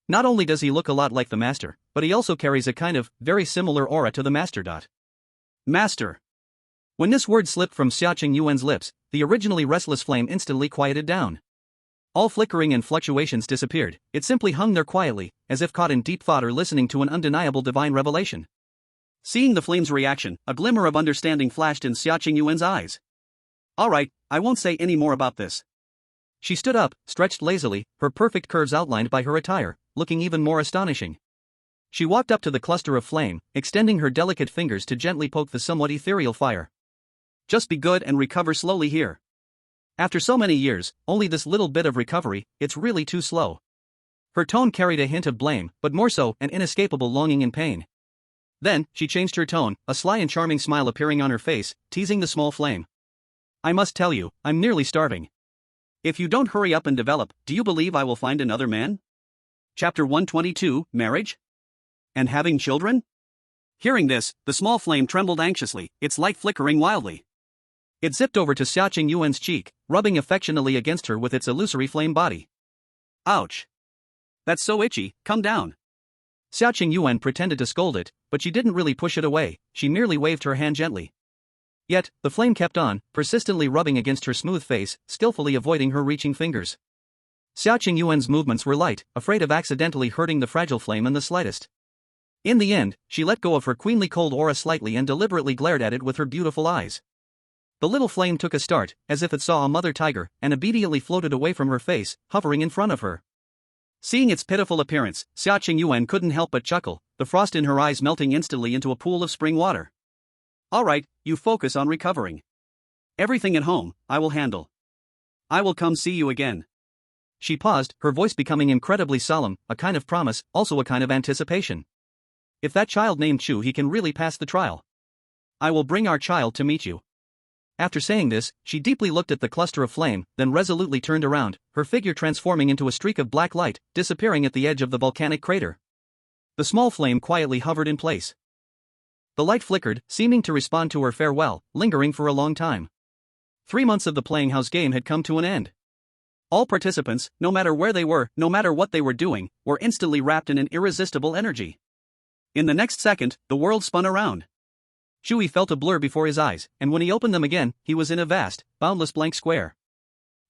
Not only does he look a lot like the master, but he also carries a kind of, very similar aura to the master. Master. When this word slipped from Xia Qingyuan's lips, the originally restless flame instantly quieted down. All flickering and fluctuations disappeared, it simply hung there quietly, as if caught in deep thought or listening to an undeniable divine revelation. Seeing the flame's reaction, a glimmer of understanding flashed in Xia Qingyuan's eyes. Alright, I won't say any more about this. She stood up, stretched lazily, her perfect curves outlined by her attire, looking even more astonishing. She walked up to the cluster of flame, extending her delicate fingers to gently poke the somewhat ethereal fire. Just be good and recover slowly here. After so many years, only this little bit of recovery, it's really too slow. Her tone carried a hint of blame, but more so, an inescapable longing and pain. Then, she changed her tone, a sly and charming smile appearing on her face, teasing the small flame. I must tell you, I'm nearly starving. If you don't hurry up and develop, do you believe I will find another man? Chapter 122, Marriage? And having children? Hearing this, the small flame trembled anxiously, its light flickering wildly. It zipped over to Xiaoqing Yuan's cheek, rubbing affectionately against her with its illusory flame body. Ouch. That's so itchy, come down. Xiaoqing Yuan pretended to scold it, but she didn't really push it away, she merely waved her hand gently. Yet, the flame kept on, persistently rubbing against her smooth face, skillfully avoiding her reaching fingers. Xiaoqing Yuan's movements were light, afraid of accidentally hurting the fragile flame in the slightest. In the end, she let go of her queenly cold aura slightly and deliberately glared at it with her beautiful eyes. The little flame took a start, as if it saw a mother tiger, and obediently floated away from her face, hovering in front of her. Seeing its pitiful appearance, Xiaoqing Yuan couldn't help but chuckle, the frost in her eyes melting instantly into a pool of spring water. Alright, you focus on recovering. Everything at home, I will handle. I will come see you again. She paused, her voice becoming incredibly solemn, a kind of promise, also a kind of anticipation. If that child named Chu He can really pass the trial, I will bring our child to meet you. After saying this, she deeply looked at the cluster of flame, then resolutely turned around, her figure transforming into a streak of black light, disappearing at the edge of the volcanic crater. The small flame quietly hovered in place. The light flickered, seeming to respond to her farewell, lingering for a long time. 3 months of the playing house game had come to an end. All participants, no matter where they were, no matter what they were doing, were instantly wrapped in an irresistible energy. In the next second, the world spun around. Chu He felt a blur before his eyes, and when he opened them again, he was in a vast, boundless blank square.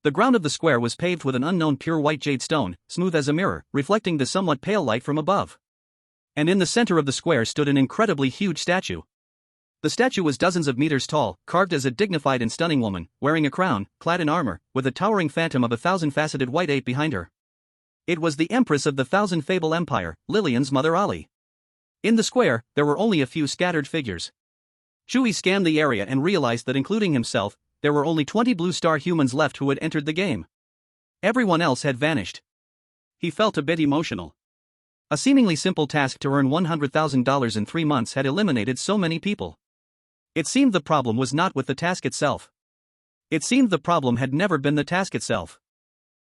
The ground of the square was paved with an unknown pure white jade stone, smooth as a mirror, reflecting the somewhat pale light from above. And in the center of the square stood an incredibly huge statue. The statue was dozens of meters tall, carved as a dignified and stunning woman, wearing a crown, clad in armor, with a towering phantom of a thousand-faceted white ape behind her. It was the Empress of the Thousand Fable Empire, Lillian's mother Ali. In the square, there were only a few scattered figures. Chu He scanned the area and realized that including himself, there were only 20 blue star humans left who had entered the game. Everyone else had vanished. He felt a bit emotional. A seemingly simple task to earn $100,000 in 3 months had eliminated so many people. It seemed the problem was not with the task itself. It seemed the problem had never been the task itself.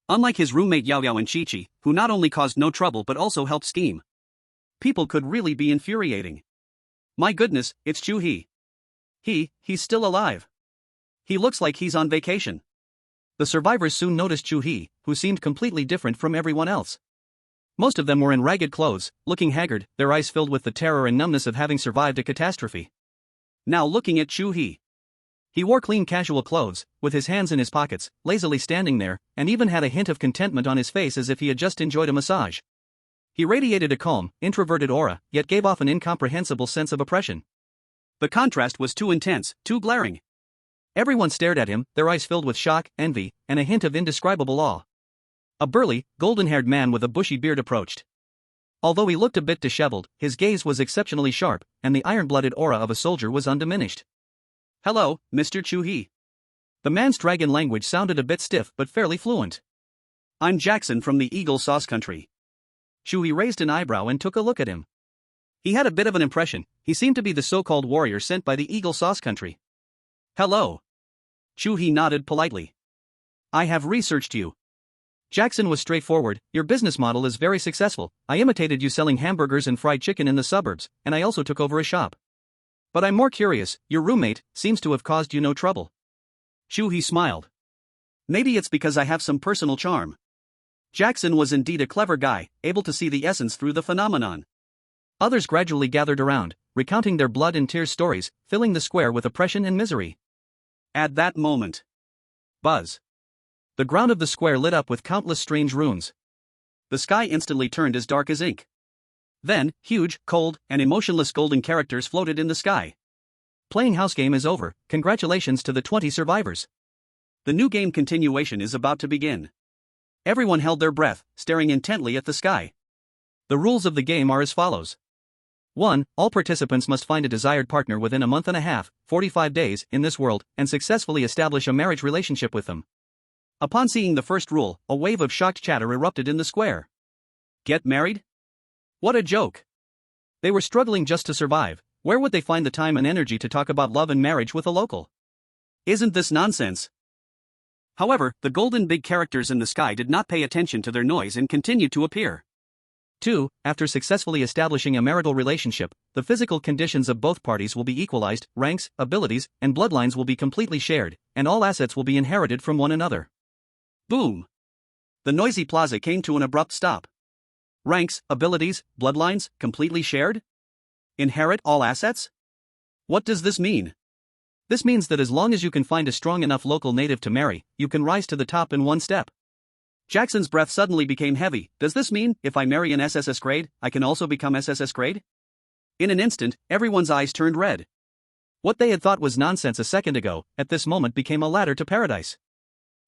Unlike his roommate Yao Yao and Chi Chi, who not only caused no trouble but also helped scheme. People could really be infuriating. My goodness, it's Chu He. He's still alive. He looks like he's on vacation. The survivors soon noticed Chu He, who seemed completely different from everyone else. Most of them were in ragged clothes, looking haggard, their eyes filled with the terror and numbness of having survived a catastrophe. Now looking at Chu He. He wore clean casual clothes, with his hands in his pockets, lazily standing there, and even had a hint of contentment on his face as if he had just enjoyed a massage. He radiated a calm, introverted aura, yet gave off an incomprehensible sense of oppression. The contrast was too intense, too glaring. Everyone stared at him, their eyes filled with shock, envy, and a hint of indescribable awe. A burly, golden-haired man with a bushy beard approached. Although he looked a bit disheveled, his gaze was exceptionally sharp, and the iron-blooded aura of a soldier was undiminished. Hello, Mr. Chu He. The man's dragon language sounded a bit stiff but fairly fluent. I'm Jackson from the Eagle Sauce Country. Chu He raised an eyebrow and took a look at him. He had a bit of an impression, he seemed to be the so-called warrior sent by the Eagle Sauce Country. Hello. Chu He nodded politely. I have researched you. Jackson was straightforward, your business model is very successful, I imitated you selling hamburgers and fried chicken in the suburbs, and I also took over a shop. But I'm more curious, your roommate seems to have caused you no trouble. Chu He smiled. Maybe it's because I have some personal charm. Jackson was indeed a clever guy, able to see the essence through the phenomenon. Others gradually gathered around, recounting their blood and tears stories, filling the square with oppression and misery. At that moment. Buzz. The ground of the square lit up with countless strange runes. The sky instantly turned as dark as ink. Then, huge, cold, and emotionless golden characters floated in the sky. Playing house game is over, congratulations to the 20 survivors. The new game continuation is about to begin. Everyone held their breath, staring intently at the sky. The rules of the game are as follows. 1. All participants must find a desired partner within a month and a half, 45 days, in this world, and successfully establish a marriage relationship with them. Upon seeing the first rule, a wave of shocked chatter erupted in the square. Get married? What a joke. They were struggling just to survive, where would they find the time and energy to talk about love and marriage with a local? Isn't this nonsense? However, the golden big characters in the sky did not pay attention to their noise and continued to appear. 2. After successfully establishing a marital relationship, the physical conditions of both parties will be equalized, ranks, abilities, and bloodlines will be completely shared, and all assets will be inherited from one another. Boom! The noisy plaza came to an abrupt stop. Ranks, abilities, bloodlines, completely shared? Inherit all assets? What does this mean? This means that as long as you can find a strong enough local native to marry, you can rise to the top in one step. Jackson's breath suddenly became heavy. Does this mean, if I marry an SSS-grade, I can also become SSS-grade? In an instant, everyone's eyes turned red. What they had thought was nonsense a second ago, at this moment became a ladder to paradise.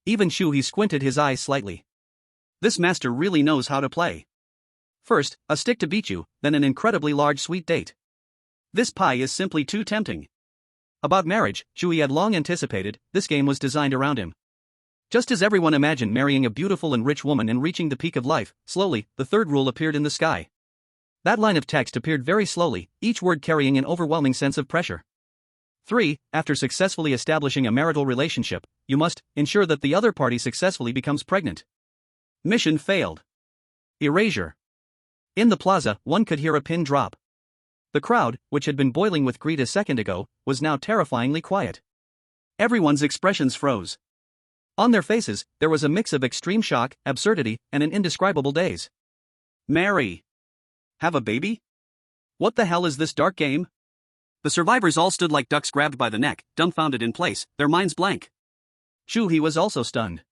Even Chu He squinted his eyes slightly. This master really knows how to play. First, a stick to beat you, then an incredibly large sweet date. This pie is simply too tempting. About marriage, Chu He had long anticipated, this game was designed around him. Just as everyone imagined marrying a beautiful and rich woman and reaching the peak of life, slowly, the third rule appeared in the sky. That line of text appeared very slowly, each word carrying an overwhelming sense of pressure. 3. After successfully establishing a marital relationship, you must ensure that the other party successfully becomes pregnant. Mission failed. Erasure. In the plaza, one could hear a pin drop. The crowd, which had been boiling with greed a second ago, was now terrifyingly quiet. Everyone's expressions froze. On their faces, there was a mix of extreme shock, absurdity, and an indescribable daze. Marry. Have a baby? What the hell is this dark game? The survivors all stood like ducks grabbed by the neck, dumbfounded in place, their minds blank. Chu He was also stunned.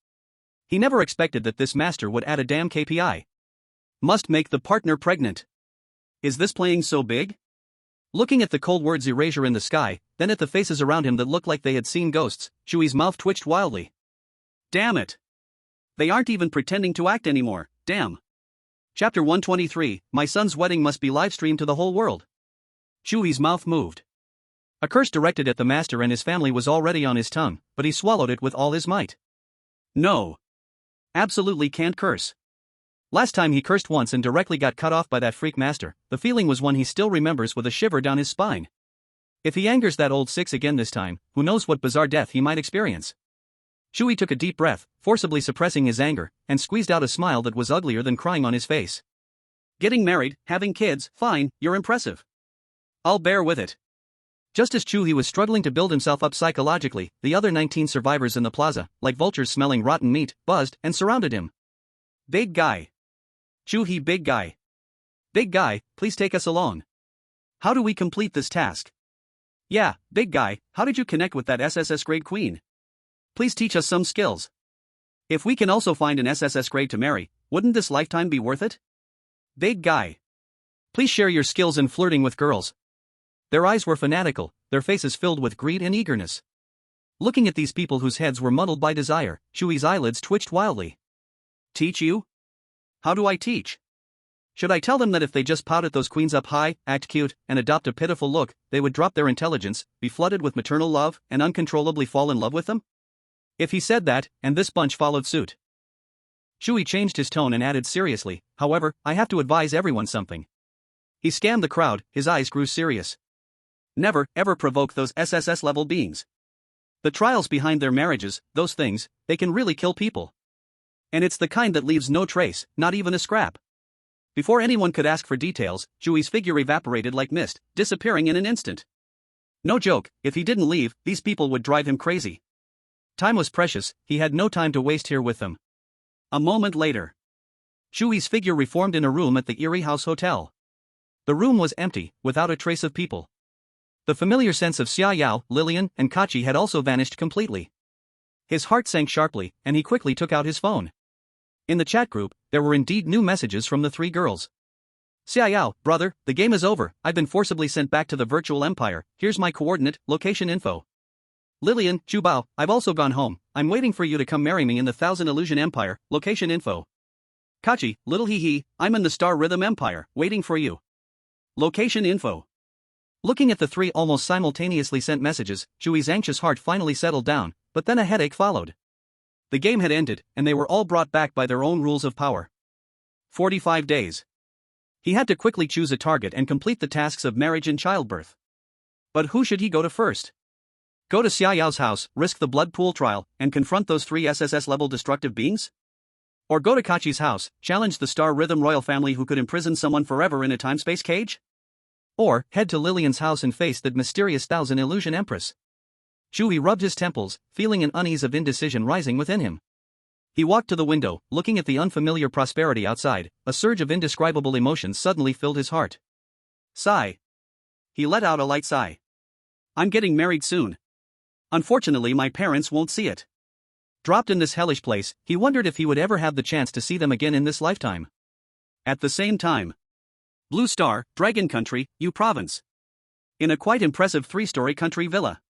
He never expected that this master would add a damn KPI. Must make the partner pregnant. Is this playing so big? Looking at the cold words erasure in the sky, then at the faces around him that looked like they had seen ghosts, Chu He's mouth twitched wildly. Damn it! They aren't even pretending to act anymore, damn. Chapter 123, My son's wedding must be live-streamed to the whole world. Chu He's mouth moved. A curse directed at the master and his family was already on his tongue, but he swallowed it with all his might. No. Absolutely can't curse. Last time he cursed once and directly got cut off by that freak master, the feeling was one he still remembers with a shiver down his spine. If he angers that old six again this time, who knows what bizarre death he might experience. Chu He took a deep breath, forcibly suppressing his anger, and squeezed out a smile that was uglier than crying on his face. Getting married, having kids, fine, you're impressive. I'll bear with it. Just as Chu He was struggling to build himself up psychologically, the other 19 survivors in the plaza, like vultures smelling rotten meat, buzzed and surrounded him. Big guy. Chu He, big guy. Big guy, please take us along. How do we complete this task? Yeah, big guy, how did you connect with that SSS-grade queen? Please teach us some skills. If we can also find an SSS-grade to marry, wouldn't this lifetime be worth it? Big guy. Please share your skills in flirting with girls. Their eyes were fanatical, their faces filled with greed and eagerness. Looking at these people whose heads were muddled by desire, Chu He's eyelids twitched wildly. Teach you? How do I teach? Should I tell them that if they just pout at those queens up high, act cute, and adopt a pitiful look, they would drop their intelligence, be flooded with maternal love, and uncontrollably fall in love with them? If he said that, and this bunch followed suit. Chu He changed his tone and added seriously, however, I have to advise everyone something. He scanned the crowd, his eyes grew serious. Never, ever provoke those SSS-level beings. The trials behind their marriages, those things, they can really kill people. And it's the kind that leaves no trace, not even a scrap. Before anyone could ask for details, Chu He's figure evaporated like mist, disappearing in an instant. No joke, if he didn't leave, these people would drive him crazy. Time was precious, he had no time to waste here with them. A moment later. Chu He's figure reformed in a room at the Eerie House Hotel. The room was empty, without a trace of people. The familiar sense of Xia Yao, Lillian, and Kachi had also vanished completely. His heart sank sharply, and he quickly took out his phone. In the chat group, there were indeed new messages from the three girls. Xia Yao, brother, the game is over, I've been forcibly sent back to the virtual empire, here's my coordinate, location info. Lillian, Chu Bao, I've also gone home, I'm waiting for you to come marry me in the Thousand Illusion Empire, location info. Kachi, little He He, I'm in the Star Rhythm Empire, waiting for you. Location info. Looking at the three almost simultaneously sent messages, Chu He's anxious heart finally settled down, but then a headache followed. The game had ended, and they were all brought back by their own rules of power. 45 days. He had to quickly choose a target and complete the tasks of marriage and childbirth. But who should he go to first? Go to Xia Yao's house, risk the blood pool trial, and confront those three SSS-level destructive beings? Or go to Kachi's house, challenge the star rhythm royal family who could imprison someone forever in a time-space cage? Or head to Lillian's house and face that mysterious thousand illusion empress. Chu He rubbed his temples, feeling an unease of indecision rising within him. He walked to the window, looking at the unfamiliar prosperity outside. A surge of indescribable emotions suddenly filled his heart. Sigh. He let out a light sigh. I'm getting married soon. Unfortunately, my parents won't see it. Dropped in this hellish place, he wondered if he would ever have the chance to see them again in this lifetime. At the same time, Blue Star, Dragon Country, U Province. In a quite impressive 3-story country villa.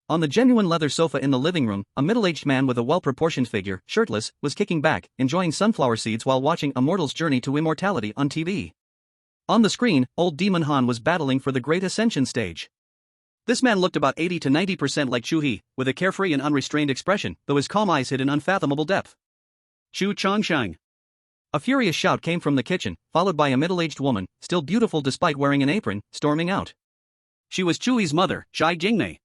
On the genuine leather sofa in the living room, a middle-aged man with a well-proportioned figure, shirtless, was kicking back, enjoying sunflower seeds while watching A Mortal's Journey to Immortality on TV. On the screen, old Demon Han was battling for the Great Ascension stage. This man looked about 80 to 90% like Chu He, with a carefree and unrestrained expression, though his calm eyes hid an unfathomable depth. Chu Changsheng. A furious shout came from the kitchen, followed by a middle-aged woman, still beautiful despite wearing an apron, storming out. She was Chu He's mother, Zhai Jingmei.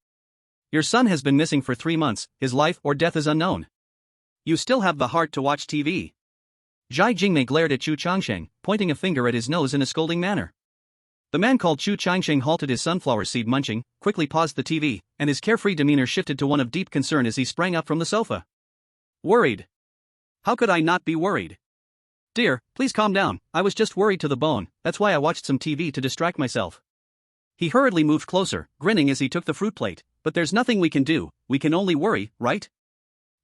Your son has been missing for 3 months, his life or death is unknown. You still have the heart to watch TV. Zhai Jingmei glared at Chu Changsheng, pointing a finger at his nose in a scolding manner. The man called Chu Changsheng halted his sunflower seed munching, quickly paused the TV, and his carefree demeanor shifted to one of deep concern as he sprang up from the sofa. Worried? How could I not be worried? Dear, please calm down, I was just worried to the bone, that's why I watched some TV to distract myself. He hurriedly moved closer, grinning as he took the fruit plate. But there's nothing we can do, we can only worry, right?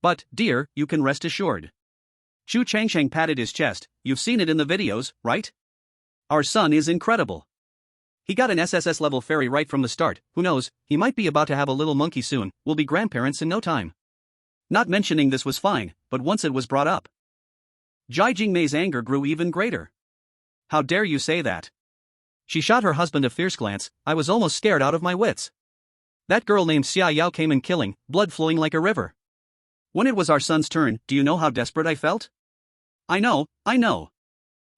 But, dear, you can rest assured. Chu Changsheng patted his chest. You've seen it in the videos, right? Our son is incredible. He got an SSS level fairy right from the start. Who knows, he might be about to have a little monkey soon. We'll be grandparents in no time. Not mentioning this was fine, but once it was brought up, Zhai Jingmei's anger grew even greater. How dare you say that? She shot her husband a fierce glance. I was almost scared out of my wits. That girl named Xia Yao came in killing, blood flowing like a river. When it was our son's turn, do you know how desperate I felt? I know.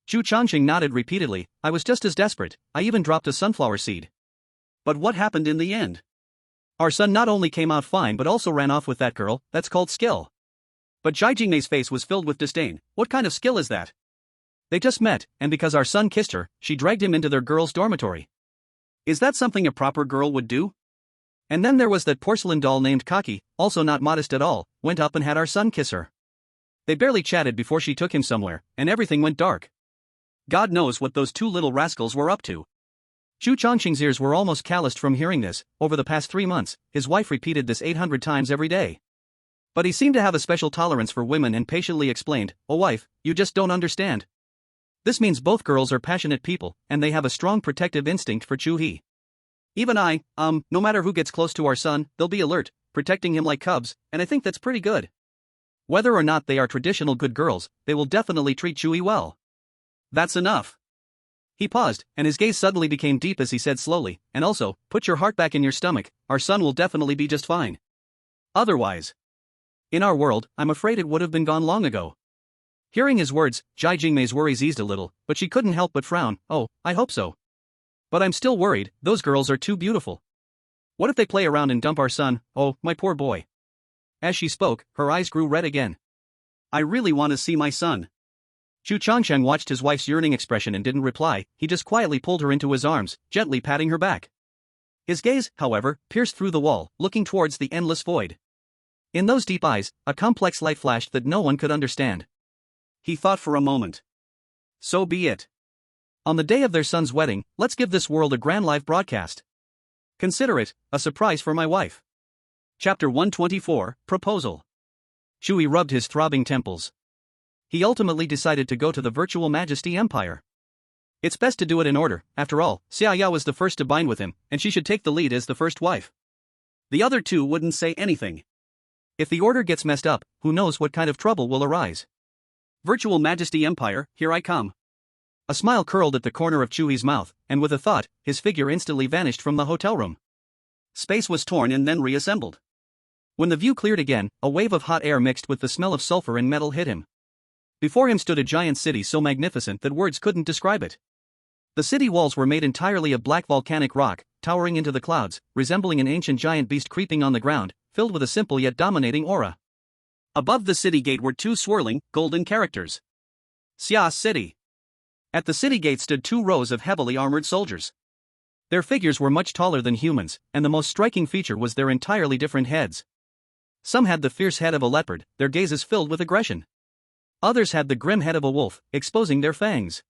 Chu Changsheng nodded repeatedly. I was just as desperate, I even dropped a sunflower seed. But what happened in the end? Our son not only came out fine but also ran off with that girl. That's called skill. But Zhai Jingmei's face was filled with disdain. What kind of skill is that? They just met, and because our son kissed her, she dragged him into their girls' dormitory. Is that something a proper girl would do? And then there was that porcelain doll named Kaki, also not modest at all, went up and had our son kiss her. They barely chatted before she took him somewhere, and everything went dark. God knows what those 2 little rascals were up to. Chu Changsheng's ears were almost calloused from hearing this. Over the past 3 months, his wife repeated this 800 times every day. But he seemed to have a special tolerance for women and patiently explained, "Oh wife, you just don't understand. This means both girls are passionate people, and they have a strong protective instinct for Chu He. Even no matter who gets close to our son, they'll be alert, protecting him like cubs, and I think that's pretty good. Whether or not they are traditional good girls, they will definitely treat Chu He well." That's enough. He paused, and his gaze suddenly became deep as he said slowly, and also, put your heart back in your stomach, our son will definitely be just fine. Otherwise, in our world, I'm afraid it would have been gone long ago. Hearing his words, Zhai Jingmei's worries eased a little, but she couldn't help but frown. Oh, I hope so. But I'm still worried, those girls are too beautiful. What if they play around and dump our son? Oh, my poor boy. As she spoke, her eyes grew red again. I really want to see my son. Chu Changsheng watched his wife's yearning expression and didn't reply. He just quietly pulled her into his arms, gently patting her back. His gaze, however, pierced through the wall, looking towards the endless void. In those deep eyes, a complex light flashed that no one could understand. He thought for a moment. So be it. On the day of their son's wedding, let's give this world a grand live broadcast. Consider it a surprise for my wife. Chapter 124, Proposal. Chu He rubbed his throbbing temples. He ultimately decided to go to the Virtual Majesty Empire. It's best to do it in order. After all, Xia Yao was the first to bind with him, and she should take the lead as the first wife. The other 2 wouldn't say anything. If the order gets messed up, who knows what kind of trouble will arise. Virtual Majesty Empire, here I come. A smile curled at the corner of Chu He's mouth, and with a thought, his figure instantly vanished from the hotel room. Space was torn and then reassembled. When the view cleared again, a wave of hot air mixed with the smell of sulfur and metal hit him. Before him stood a giant city so magnificent that words couldn't describe it. The city walls were made entirely of black volcanic rock, towering into the clouds, resembling an ancient giant beast creeping on the ground, filled with a simple yet dominating aura. Above the city gate were two swirling, golden characters. Xia City. At the city gate stood 2 rows of heavily armored soldiers. Their figures were much taller than humans, and the most striking feature was their entirely different heads. Some had the fierce head of a leopard, their gazes filled with aggression. Others had the grim head of a wolf, exposing their fangs.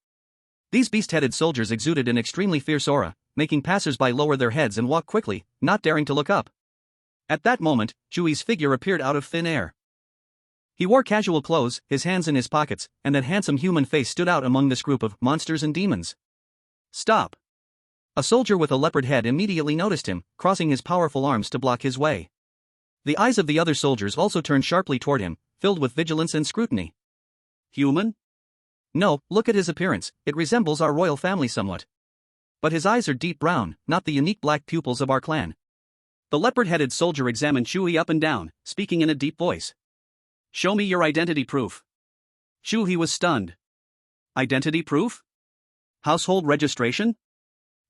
These beast-headed soldiers exuded an extremely fierce aura, making passers-by lower their heads and walk quickly, not daring to look up. At that moment, Chu He's figure appeared out of thin air. He wore casual clothes, his hands in his pockets, and that handsome human face stood out among this group of monsters and demons. Stop! A soldier with a leopard head immediately noticed him, crossing his powerful arms to block his way. The eyes of the other soldiers also turned sharply toward him, filled with vigilance and scrutiny. Human? No, look at his appearance, it resembles our royal family somewhat. But his eyes are deep brown, not the unique black pupils of our clan. The leopard-headed soldier examined Chu He up and down, speaking in a deep voice. Show me your identity proof. Chu He was stunned. Identity proof? Household registration?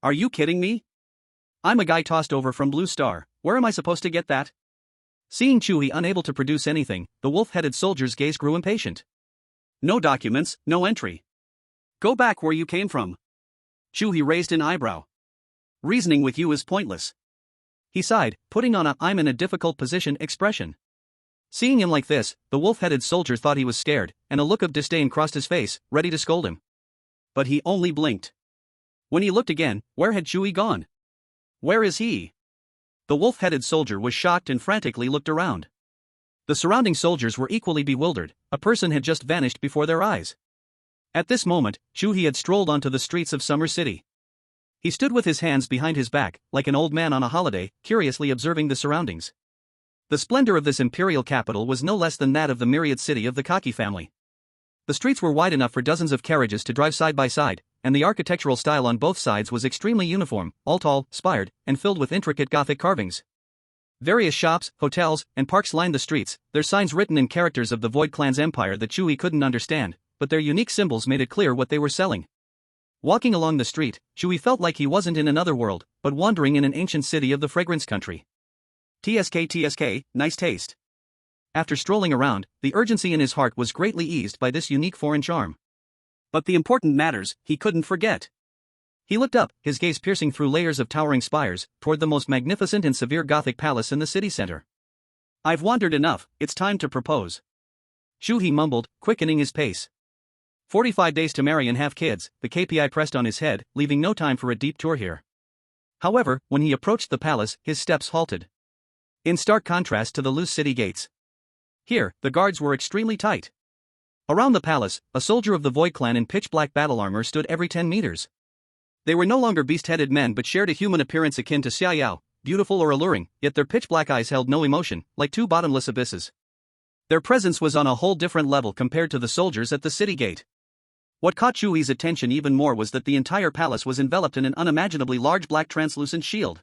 Are you kidding me? I'm a guy tossed over from Blue Star, where am I supposed to get that? Seeing Chu He unable to produce anything, the wolf-headed soldier's gaze grew impatient. No documents, no entry. Go back where you came from. Chu He raised an eyebrow. Reasoning with you is pointless. He sighed, putting on a "I'm in a difficult position" expression. Seeing him like this, the wolf-headed soldier thought he was scared, and a look of disdain crossed his face, ready to scold him. But he only blinked. When he looked again, where had Chu He gone? Where is he? The wolf-headed soldier was shocked and frantically looked around. The surrounding soldiers were equally bewildered, a person had just vanished before their eyes. At this moment, Chu He had strolled onto the streets of Summer City. He stood with his hands behind his back, like an old man on a holiday, curiously observing the surroundings. The splendor of this imperial capital was no less than that of the myriad city of the Kaki family. The streets were wide enough for dozens of carriages to drive side by side, and the architectural style on both sides was extremely uniform, all tall, spired, and filled with intricate Gothic carvings. Various shops, hotels, and parks lined the streets, their signs written in characters of the Void Clan's empire that Chu He couldn't understand, but their unique symbols made it clear what they were selling. Walking along the street, Chu He felt like he wasn't in another world, but wandering in an ancient city of the fragrance country. TSK, nice taste. After strolling around, the urgency in his heart was greatly eased by this unique foreign charm. But the important matters, he couldn't forget. He looked up, his gaze piercing through layers of towering spires, toward the most magnificent and severe Gothic palace in the city center. I've wandered enough, it's time to propose. Chu He mumbled, quickening his pace. 45 days to marry and have kids, the KPI pressed on his head, leaving no time for a deep tour here. However, when he approached the palace, his steps halted. In stark contrast to the loose city gates. Here, the guards were extremely tight. Around the palace, a soldier of the Void Clan in pitch-black battle armor stood every 10 meters. They were no longer beast-headed men but shared a human appearance akin to Xia Yao, beautiful or alluring, yet their pitch-black eyes held no emotion, like 2 bottomless abysses. Their presence was on a whole different level compared to the soldiers at the city gate. What caught Chu He's attention even more was that the entire palace was enveloped in an unimaginably large black translucent shield.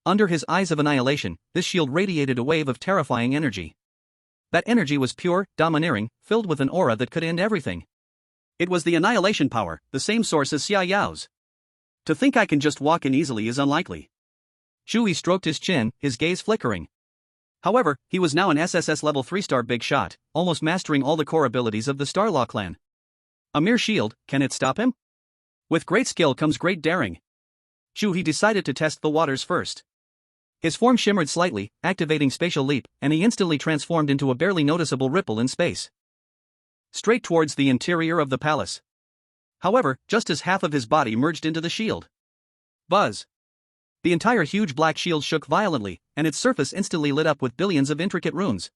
Under his eyes of annihilation, this shield radiated a wave of terrifying energy. That energy was pure, domineering, filled with an aura that could end everything. It was the annihilation power, the same source as Xia Yao's. To think I can just walk in easily is unlikely. Chu He stroked his chin, his gaze flickering. However, he was now an SSS level 3-star big shot, almost mastering all the core abilities of the Starlaw clan. A mere shield, can it stop him? With great skill comes great daring. Chu He decided to test the waters first. His form shimmered slightly, activating spatial leap, and he instantly transformed into a barely noticeable ripple in space. Straight towards the interior of the palace. However, just as half of his body merged into the shield. Buzz! The entire huge black shield shook violently, and its surface instantly lit up with billions of intricate runes.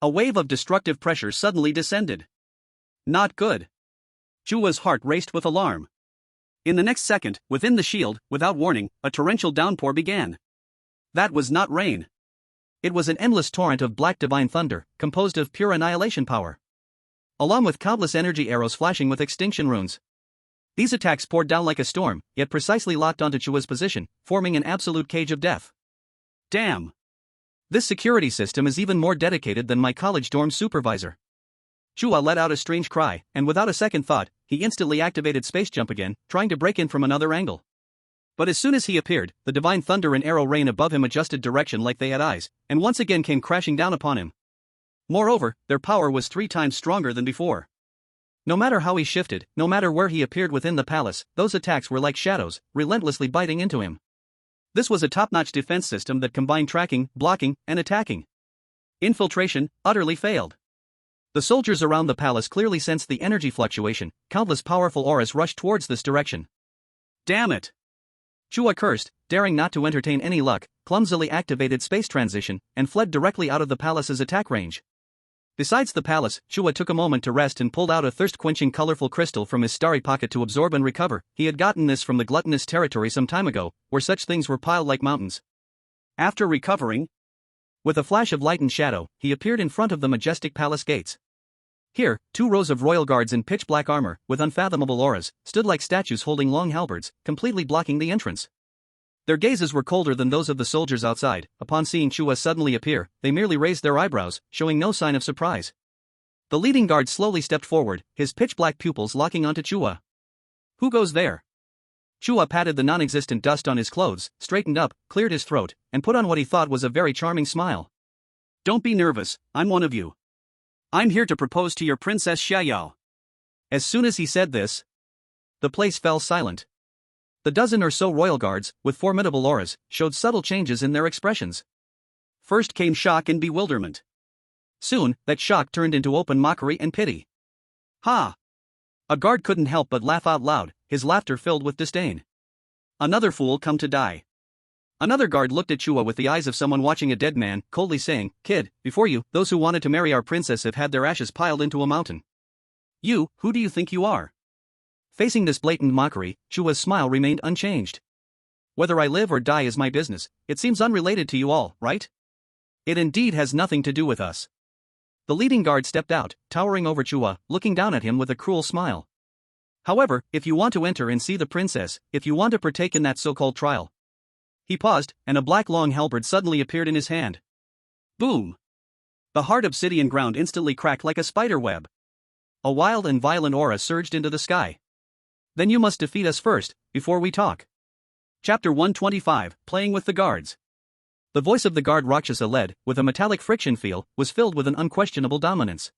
A wave of destructive pressure suddenly descended. Not good. Chua's heart raced with alarm. In the next second, within the shield, without warning, a torrential downpour began. That was not rain. It was an endless torrent of black divine thunder, composed of pure annihilation power. Along with countless energy arrows flashing with extinction runes. These attacks poured down like a storm, yet precisely locked onto Chua's position, forming an absolute cage of death. Damn! This security system is even more dedicated than my college dorm supervisor. Chua let out a strange cry, and without a second thought, he instantly activated space jump again, trying to break in from another angle. But as soon as he appeared, the divine thunder and arrow rain above him adjusted direction like they had eyes, and once again came crashing down upon him. Moreover, their power was 3 times stronger than before. No matter how he shifted, no matter where he appeared within the palace, those attacks were like shadows, relentlessly biting into him. This was a top-notch defense system that combined tracking, blocking, and attacking. Infiltration utterly failed. The soldiers around the palace clearly sensed the energy fluctuation. Countless powerful auras rushed towards this direction. Damn it! Chu He cursed, daring not to entertain any luck, clumsily activated space transition, and fled directly out of the palace's attack range. Besides the palace, Chu He took a moment to rest and pulled out a thirst-quenching colorful crystal from his starry pocket to absorb and recover. He had gotten this from the gluttonous territory some time ago, where such things were piled like mountains. After recovering, with a flash of light and shadow, he appeared in front of the majestic palace gates. Here, 2 rows of royal guards in pitch-black armor, with unfathomable auras, stood like statues holding long halberds, completely blocking the entrance. Their gazes were colder than those of the soldiers outside. Upon seeing Chu He suddenly appear, they merely raised their eyebrows, showing no sign of surprise. The leading guard slowly stepped forward, his pitch-black pupils locking onto Chu He. Who goes there? Chu He patted the non-existent dust on his clothes, straightened up, cleared his throat, and put on what he thought was a very charming smile. Don't be nervous, I'm one of you. I'm here to propose to your Princess Xiaoyao. As soon as he said this, the place fell silent. The dozen or so royal guards, with formidable auras, showed subtle changes in their expressions. First came shock and bewilderment. Soon, that shock turned into open mockery and pity. Ha! A guard couldn't help but laugh out loud, his laughter filled with disdain. Another fool come to die. Another guard looked at Chu He with the eyes of someone watching a dead man, coldly saying, "Kid, before you, those who wanted to marry our princess have had their ashes piled into a mountain. You, who do you think you are?" Facing this blatant mockery, Chu He's smile remained unchanged. "Whether I live or die is my business. It seems unrelated to you all, right? It indeed has nothing to do with us." The leading guard stepped out, towering over Chu He, looking down at him with a cruel smile. "However, if you want to enter and see the princess, if you want to partake in that so-called trial." He paused, and a black long halberd suddenly appeared in his hand. Boom! The hard obsidian ground instantly cracked like a spider web. A wild and violent aura surged into the sky. "Then you must defeat us first, before we talk." Chapter 125, Playing with the Guards. The voice of the guard Rakshasa led, with a metallic friction feel, was filled with an unquestionable dominance.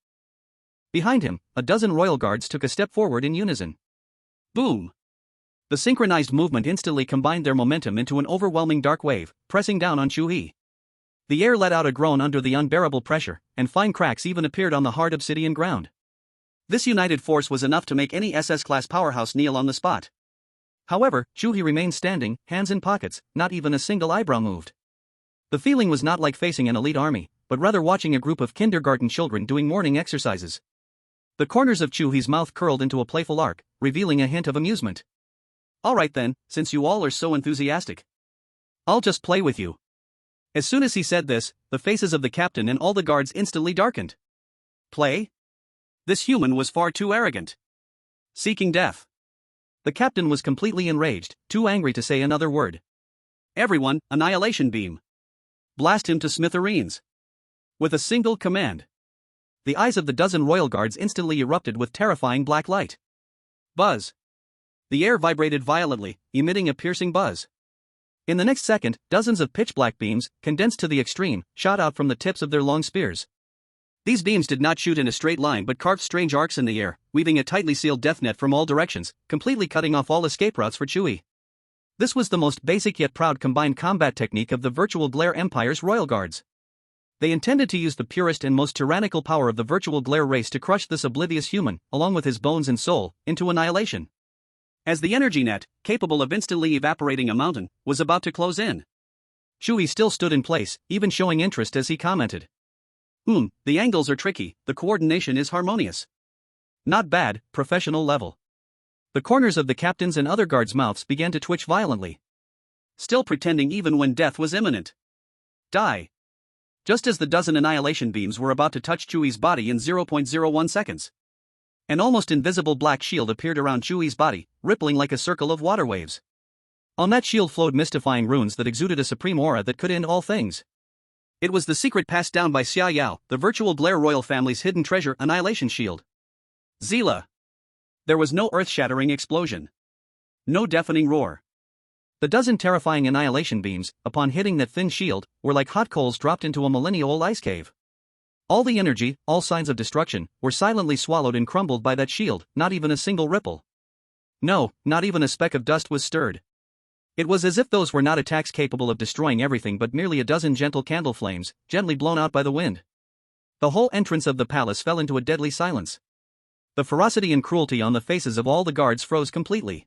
Behind him, a dozen royal guards took a step forward in unison. Boom! The synchronized movement instantly combined their momentum into an overwhelming dark wave, pressing down on Chu He. The air let out a groan under the unbearable pressure, and fine cracks even appeared on the hard obsidian ground. This united force was enough to make any SS-class powerhouse kneel on the spot. However, Chu He remained standing, hands in pockets, not even a single eyebrow moved. The feeling was not like facing an elite army, but rather watching a group of kindergarten children doing morning exercises. The corners of Chu He's mouth curled into a playful arc, revealing a hint of amusement. "Alright then, since you all are so enthusiastic, I'll just play with you." As soon as he said this, the faces of the captain and all the guards instantly darkened. Play? This human was far too arrogant. Seeking death. The captain was completely enraged, too angry to say another word. "Everyone, annihilation beam. Blast him to smithereens." With a single command, the eyes of the dozen royal guards instantly erupted with terrifying black light. Buzz. The air vibrated violently, emitting a piercing buzz. In the next second, dozens of pitch-black beams, condensed to the extreme, shot out from the tips of their long spears. These beams did not shoot in a straight line but carved strange arcs in the air, weaving a tightly sealed death net from all directions, completely cutting off all escape routes for Chu He. This was the most basic yet proud combined combat technique of the Virtual Glare Empire's royal guards. They intended to use the purest and most tyrannical power of the Virtual Glare race to crush this oblivious human, along with his bones and soul, into annihilation. As the energy net, capable of instantly evaporating a mountain, was about to close in, Chu He still stood in place, even showing interest as he commented. The angles are tricky, the coordination is harmonious. Not bad, professional level." The corners of the captain's and other guards' mouths began to twitch violently. Still pretending even when death was imminent. Die. Just as the dozen annihilation beams were about to touch Chu He's body in 0.01 seconds. An almost invisible black shield appeared around Chu He's body, rippling like a circle of water waves. On that shield flowed mystifying runes that exuded a supreme aura that could end all things. It was the secret passed down by Xiaoyao, the Virtual Glare royal family's hidden treasure, Annihilation Shield. Zila. There was no earth-shattering explosion. No deafening roar. The dozen terrifying annihilation beams, upon hitting that thin shield, were like hot coals dropped into a millennia-old ice cave. All the energy, all signs of destruction, were silently swallowed and crumbled by that shield, not even a single ripple. No, not even a speck of dust was stirred. It was as if those were not attacks capable of destroying everything but merely a dozen gentle candle flames, gently blown out by the wind. The whole entrance of the palace fell into a deadly silence. The ferocity and cruelty on the faces of all the guards froze completely.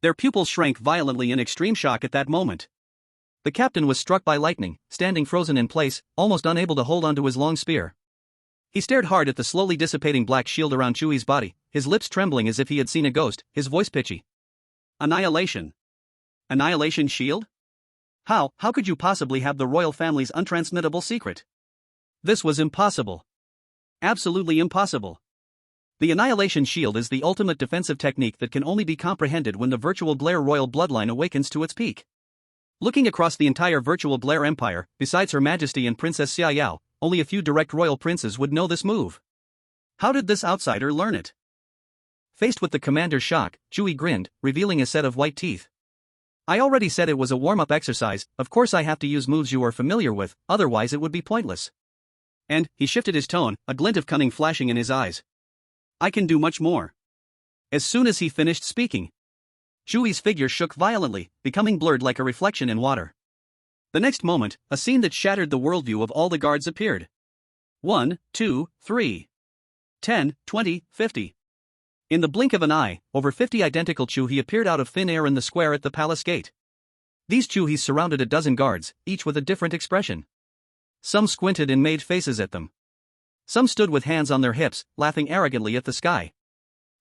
Their pupils shrank violently in extreme shock at that moment. The captain was struck by lightning, standing frozen in place, almost unable to hold onto his long spear. He stared hard at the slowly dissipating black shield around Chu He's body, his lips trembling as if he had seen a ghost, his voice pitchy. Annihilation. Annihilation shield? How could you possibly have the royal family's untransmittable secret? This was impossible. Absolutely impossible. The Annihilation Shield is the ultimate defensive technique that can only be comprehended when the virtual Blair royal bloodline awakens to its peak. Looking across the entire virtual Blair Empire, besides Her Majesty and Princess Xia Yao, only a few direct royal princes would know this move. How did this outsider learn it? Faced with the commander's shock, Chu He grinned, revealing a set of white teeth. I already said it was a warm-up exercise, of course I have to use moves you are familiar with, otherwise it would be pointless. And, he shifted his tone, a glint of cunning flashing in his eyes. I can do much more. As soon as he finished speaking, Chu He's figure shook violently, becoming blurred like a reflection in water. The next moment, a scene that shattered the worldview of all the guards appeared. 1, 2, 3. 10, 20, 50. In the blink of an eye, over 50 identical Chu He appeared out of thin air in the square at the palace gate. These Chu He's surrounded a dozen guards, each with a different expression. Some squinted and made faces at them. Some stood with hands on their hips, laughing arrogantly at the sky.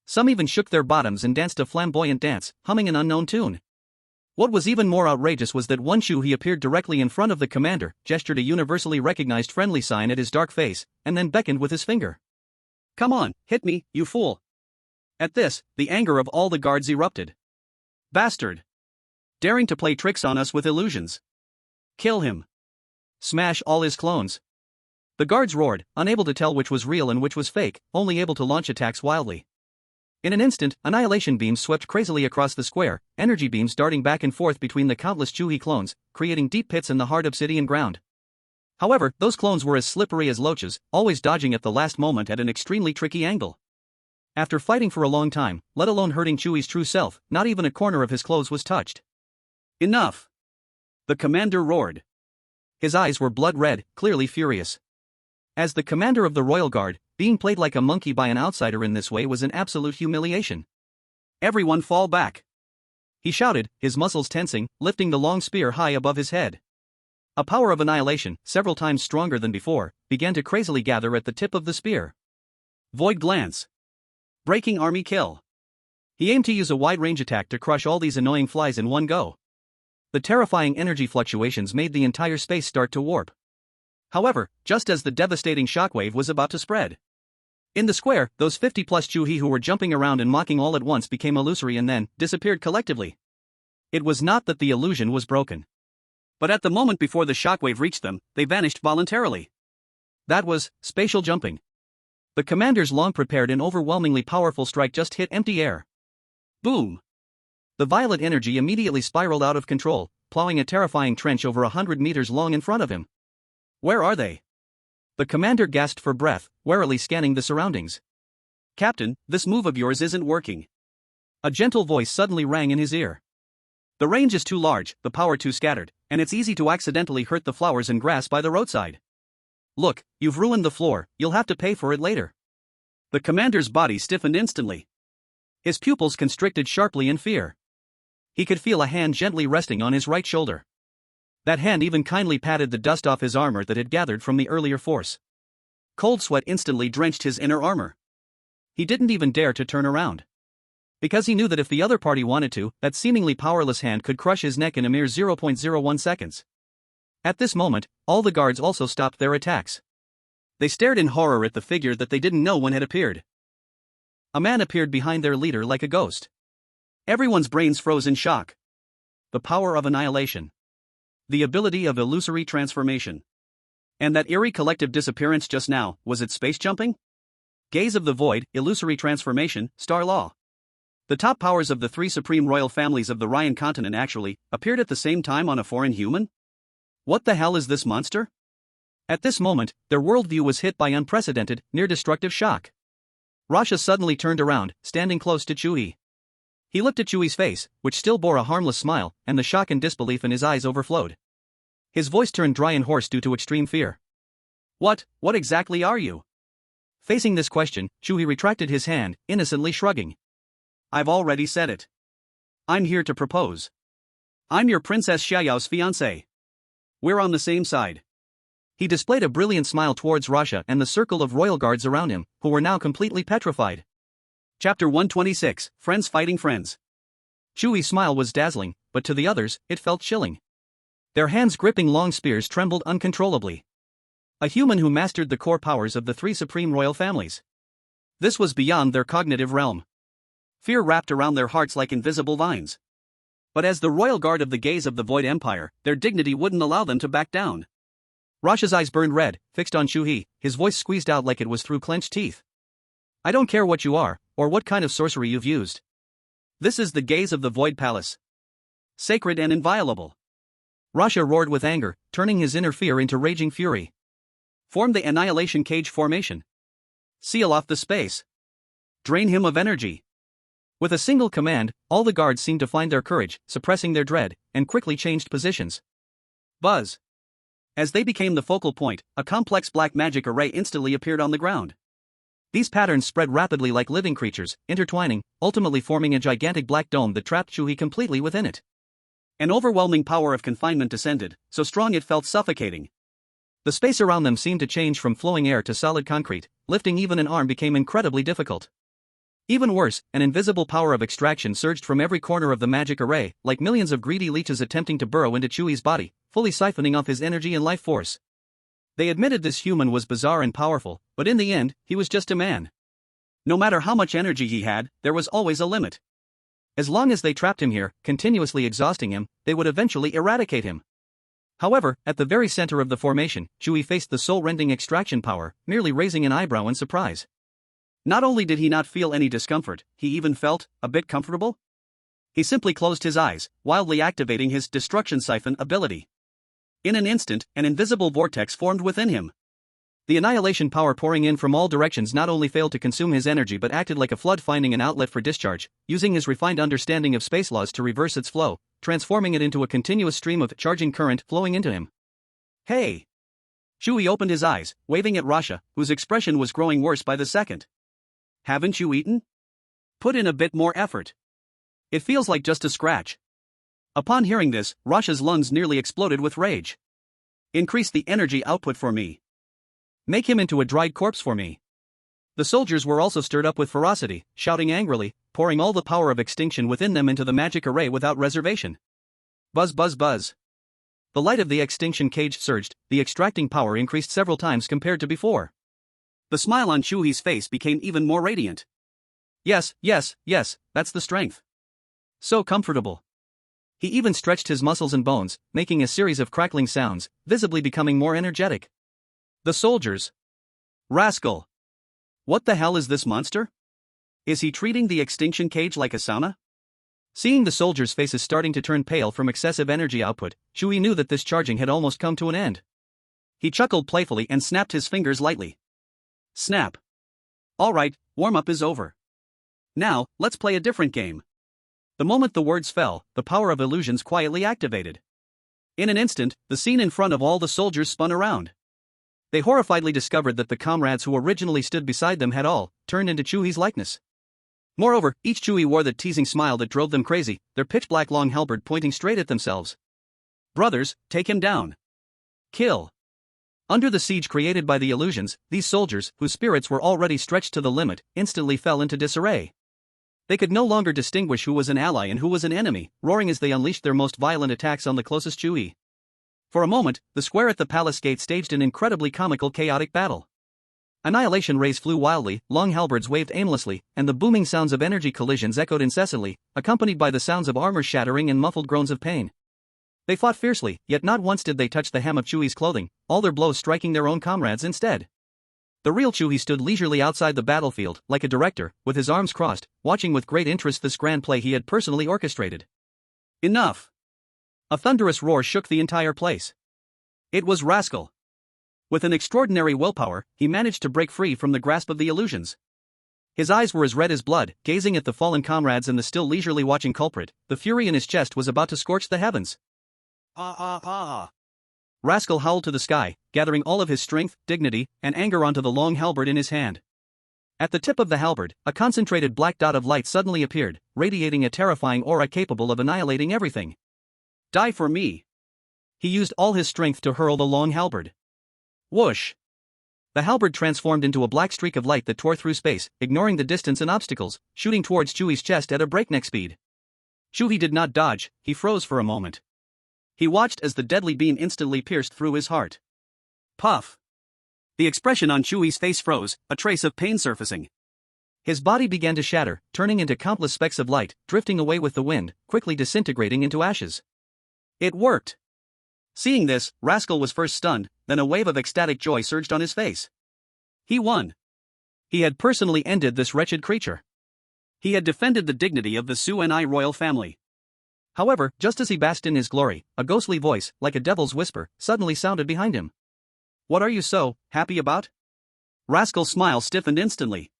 Some even shook their bottoms and danced a flamboyant dance, humming an unknown tune. What was even more outrageous was that one Chu He appeared directly in front of the commander, gestured a universally recognized friendly sign at his dark face, and then beckoned with his finger. Come on, hit me, you fool. At this, the anger of all the guards erupted. Bastard! Daring to play tricks on us with illusions. Kill him. Smash all his clones. The guards roared, unable to tell which was real and which was fake, only able to launch attacks wildly. In an instant, annihilation beams swept crazily across the square, energy beams darting back and forth between the countless Chu He clones, creating deep pits in the hard obsidian ground. However, those clones were as slippery as loaches, always dodging at the last moment at an extremely tricky angle. After fighting for a long time, let alone hurting Chu He's true self, not even a corner of his clothes was touched. Enough! The commander roared. His eyes were blood red, clearly furious. As the commander of the royal guard, being played like a monkey by an outsider in this way was an absolute humiliation. Everyone fall back! He shouted, his muscles tensing, lifting the long spear high above his head. A power of annihilation, several times stronger than before, began to crazily gather at the tip of the spear. Void glance. Breaking army kill. He aimed to use a wide-range attack to crush all these annoying flies in one go. The terrifying energy fluctuations made the entire space start to warp. However, just as the devastating shockwave was about to spread, in the square, those 50-plus Chu He who were jumping around and mocking all at once became illusory and then disappeared collectively. It was not that the illusion was broken, but at the moment before the shockwave reached them, they vanished voluntarily. That was spatial jumping. The commander's long-prepared and overwhelmingly powerful strike just hit empty air. Boom! The violet energy immediately spiraled out of control, plowing a terrifying trench over 100 meters long in front of him. Where are they? The commander gasped for breath, warily scanning the surroundings. Captain, this move of yours isn't working. A gentle voice suddenly rang in his ear. The range is too large, the power too scattered, and it's easy to accidentally hurt the flowers and grass by the roadside. Look, you've ruined the floor, you'll have to pay for it later. The commander's body stiffened instantly. His pupils constricted sharply in fear. He could feel a hand gently resting on his right shoulder. That hand even kindly patted the dust off his armor that had gathered from the earlier force. Cold sweat instantly drenched his inner armor. He didn't even dare to turn around. Because he knew that if the other party wanted to, that seemingly powerless hand could crush his neck in a mere 0.01 seconds. At this moment, all the guards also stopped their attacks. They stared in horror at the figure that they didn't know when had appeared. A man appeared behind their leader like a ghost. Everyone's brains froze in shock. The power of annihilation. The ability of illusory transformation. And that eerie collective disappearance just now, was it space jumping? Gaze of the void, illusory transformation, star law. The top powers of the three supreme royal families of the Ryan continent actually appeared at the same time on a foreign human? What the hell is this monster? At this moment, their worldview was hit by unprecedented, near-destructive shock. Rasha suddenly turned around, standing close to Chu He. He looked at Chu He's face, which still bore a harmless smile, and the shock and disbelief in his eyes overflowed. His voice turned dry and hoarse due to extreme fear. What exactly are you? Facing this question, Chu He retracted his hand, innocently shrugging. I've already said it. I'm here to propose. I'm your Princess Xiaoyao's fiancé. We're on the same side. He displayed a brilliant smile towards Rasha and the circle of royal guards around him, who were now completely petrified. Chapter 126, Friends Fighting Friends. Chu He's smile was dazzling, but to the others, it felt chilling. Their hands gripping long spears trembled uncontrollably. A human who mastered the core powers of the three supreme royal families. This was beyond their cognitive realm. Fear wrapped around their hearts like invisible vines. But as the royal guard of the gaze of the Void Empire, their dignity wouldn't allow them to back down. Rasha's eyes burned red, fixed on Chu He, his voice squeezed out like it was through clenched teeth. I don't care what you are, or what kind of sorcery you've used. This is the gaze of the Void Palace. Sacred and inviolable. Rasha roared with anger, turning his inner fear into raging fury. Form the Annihilation Cage formation. Seal off the space. Drain him of energy. With a single command, all the guards seemed to find their courage, suppressing their dread, and quickly changed positions. Buzz. As they became the focal point, a complex black magic array instantly appeared on the ground. These patterns spread rapidly like living creatures, intertwining, ultimately forming a gigantic black dome that trapped Chu He completely within it. An overwhelming power of confinement descended, so strong it felt suffocating. The space around them seemed to change from flowing air to solid concrete, lifting even an arm became incredibly difficult. Even worse, an invisible power of extraction surged from every corner of the magic array, like millions of greedy leeches attempting to burrow into Chu He's body, fully siphoning off his energy and life force. They admitted this human was bizarre and powerful, but in the end, he was just a man. No matter how much energy he had, there was always a limit. As long as they trapped him here, continuously exhausting him, they would eventually eradicate him. However, at the very center of the formation, Chu He faced the soul-rending extraction power, merely raising an eyebrow in surprise. Not only did he not feel any discomfort, he even felt a bit comfortable. He simply closed his eyes, wildly activating his destruction siphon ability. In an instant, an invisible vortex formed within him. The annihilation power pouring in from all directions not only failed to consume his energy but acted like a flood finding an outlet for discharge, using his refined understanding of space laws to reverse its flow, transforming it into a continuous stream of charging current flowing into him. Hey! Chu He opened his eyes, waving at Rasha, whose expression was growing worse by the second. Haven't you eaten? Put in a bit more effort. It feels like just a scratch. Upon hearing this, Rasha's lungs nearly exploded with rage. Increase the energy output for me. Make him into a dried corpse for me. The soldiers were also stirred up with ferocity, shouting angrily, pouring all the power of extinction within them into the magic array without reservation. Buzz buzz buzz. The light of the extinction cage surged, the extracting power increased several times compared to before. The smile on Chu He's face became even more radiant. Yes, that's the strength. So comfortable. He even stretched his muscles and bones, making a series of crackling sounds, visibly becoming more energetic. The soldiers. Rascal. What the hell is this monster? Is he treating the extinction cage like a sauna? Seeing the soldiers' faces starting to turn pale from excessive energy output, Chu He knew that this charging had almost come to an end. He chuckled playfully and snapped his fingers lightly. Snap. Alright, warm-up is over. Now, let's play a different game. The moment the words fell, the power of illusions quietly activated. In an instant, the scene in front of all the soldiers spun around. They horrifiedly discovered that the comrades who originally stood beside them had all turned into Chu He's likeness. Moreover, each Chu He wore the teasing smile that drove them crazy, their pitch-black long halberd pointing straight at themselves. Brothers, take him down. Kill. Under the siege created by the illusions, these soldiers, whose spirits were already stretched to the limit, instantly fell into disarray. They could no longer distinguish who was an ally and who was an enemy, roaring as they unleashed their most violent attacks on the closest Chu He. For a moment, the square at the palace gate staged an incredibly comical chaotic battle. Annihilation rays flew wildly, long halberds waved aimlessly, and the booming sounds of energy collisions echoed incessantly, accompanied by the sounds of armor shattering and muffled groans of pain. They fought fiercely, yet not once did they touch the hem of Chu He's clothing, all their blows striking their own comrades instead. The real Chu He stood leisurely outside the battlefield, like a director, with his arms crossed, watching with great interest this grand play he had personally orchestrated. Enough! A thunderous roar shook the entire place. It was Rascal. With an extraordinary willpower, he managed to break free from the grasp of the illusions. His eyes were as red as blood, gazing at the fallen comrades and the still leisurely watching culprit. The fury in his chest was about to scorch the heavens. Rascal howled to the sky, gathering all of his strength, dignity, and anger onto the long halberd in his hand. At the tip of the halberd, a concentrated black dot of light suddenly appeared, radiating a terrifying aura capable of annihilating everything. Die for me! He used all his strength to hurl the long halberd. Whoosh! The halberd transformed into a black streak of light that tore through space, ignoring the distance and obstacles, shooting towards Chu He's chest at a breakneck speed. Chu He did not dodge, he froze for a moment. He watched as the deadly beam instantly pierced through his heart. Puff! The expression on Chu He's face froze, a trace of pain surfacing. His body began to shatter, turning into countless specks of light, drifting away with the wind, quickly disintegrating into ashes. It worked! Seeing this, Rascal was first stunned, then a wave of ecstatic joy surged on his face. He won. He had personally ended this wretched creature. He had defended the dignity of the Su Ni royal family. However, just as he basked in his glory, a ghostly voice, like a devil's whisper, suddenly sounded behind him. What are you so happy about? Rascal's smile stiffened instantly.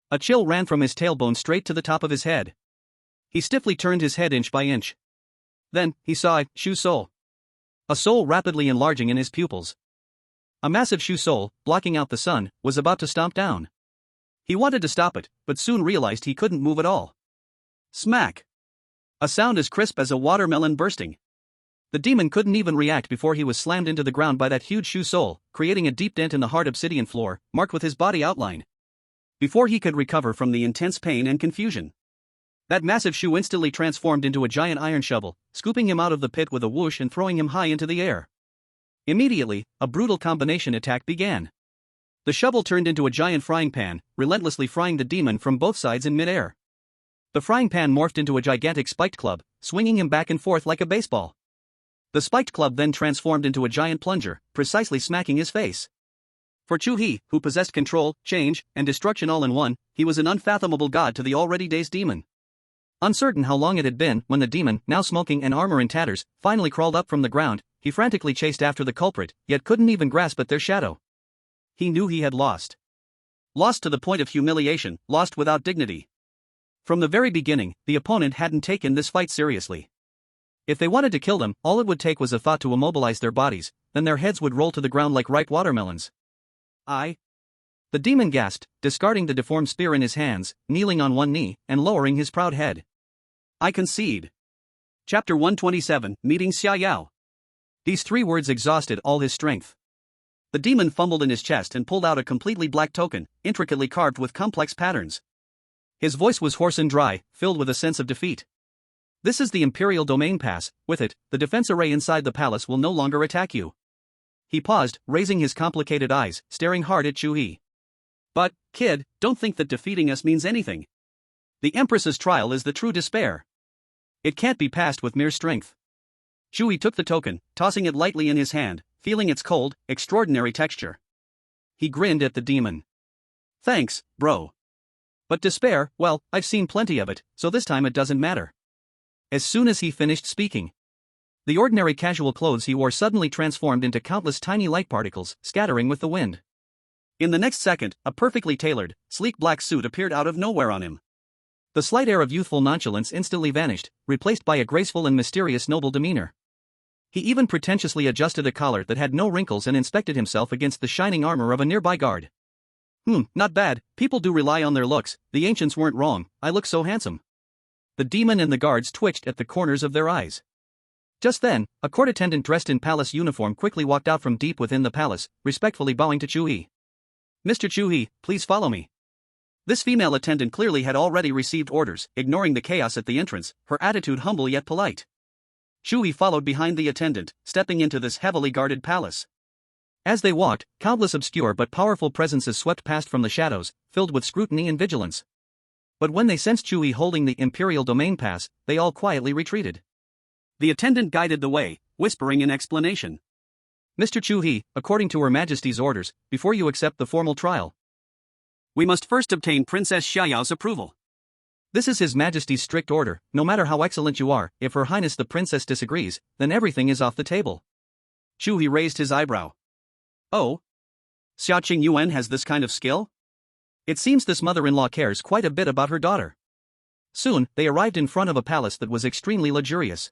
A chill ran from his tailbone straight to the top of his head. He stiffly turned his head inch by inch. Then, he saw Shu soul. A soul rapidly enlarging in his pupils. A massive Shu soul, blocking out the sun, was about to stomp down. He wanted to stop it, but soon realized he couldn't move at all. Smack! A sound as crisp as a watermelon bursting. The demon couldn't even react before he was slammed into the ground by that huge Shu soul, creating a deep dent in the hard obsidian floor, marked with his body outline. Before he could recover from the intense pain and confusion, that massive Shu instantly transformed into a giant iron shovel, scooping him out of the pit with a whoosh and throwing him high into the air. Immediately, a brutal combination attack began. The shovel turned into a giant frying pan, relentlessly frying the demon from both sides in midair. The frying pan morphed into a gigantic spiked club, swinging him back and forth like a baseball. The spiked club then transformed into a giant plunger, precisely smacking his face. For Chu He, who possessed control, change, and destruction all in one, he was an unfathomable god to the already dazed demon. Uncertain how long it had been when the demon, now smoking and armor in tatters, finally crawled up from the ground, he frantically chased after the culprit, yet couldn't even grasp at their shadow. He knew he had lost. Lost to the point of humiliation, lost without dignity. From the very beginning, the opponent hadn't taken this fight seriously. If they wanted to kill them, all it would take was a thought to immobilize their bodies, then their heads would roll to the ground like ripe watermelons. The demon gasped, discarding the deformed spear in his hands, kneeling on one knee, and lowering his proud head. I concede. Chapter 127, Meeting Xia Yao. These three words exhausted all his strength. The demon fumbled in his chest and pulled out a completely black token, intricately carved with complex patterns. His voice was hoarse and dry, filled with a sense of defeat. This is the Imperial Domain Pass. With it, the defense array inside the palace will no longer attack you. He paused, raising his complicated eyes, staring hard at Chu He. But, kid, don't think that defeating us means anything. The Empress's trial is the true despair. It can't be passed with mere strength. Chu He took the token, tossing it lightly in his hand, feeling its cold, extraordinary texture. He grinned at the demon. Thanks, bro. But despair, well, I've seen plenty of it, so this time it doesn't matter. As soon as he finished speaking, the ordinary casual clothes he wore suddenly transformed into countless tiny light particles, scattering with the wind. In the next second, a perfectly tailored, sleek black suit appeared out of nowhere on him. The slight air of youthful nonchalance instantly vanished, replaced by a graceful and mysterious noble demeanor. He even pretentiously adjusted a collar that had no wrinkles and inspected himself against the shining armor of a nearby guard. Not bad, people do rely on their looks, the ancients weren't wrong, I look so handsome. The demon and the guards twitched at the corners of their eyes. Just then, a court attendant dressed in palace uniform quickly walked out from deep within the palace, respectfully bowing to Chu He. Mr. Chu He, please follow me. This female attendant clearly had already received orders, ignoring the chaos at the entrance, her attitude humble yet polite. Chu He followed behind the attendant, stepping into this heavily guarded palace. As they walked, countless obscure but powerful presences swept past from the shadows, filled with scrutiny and vigilance. But when they sensed Chu He holding the Imperial Domain Pass, they all quietly retreated. The attendant guided the way, whispering in explanation. Mr. Chu He, according to Her Majesty's orders, before you accept the formal trial, we must first obtain Princess Xia Yao's approval. This is His Majesty's strict order. No matter how excellent you are, if Her Highness the Princess disagrees, then everything is off the table. Chu He raised his eyebrow. Oh? Xia Qingyuan has this kind of skill? It seems this mother-in-law cares quite a bit about her daughter. Soon, they arrived in front of a palace that was extremely luxurious.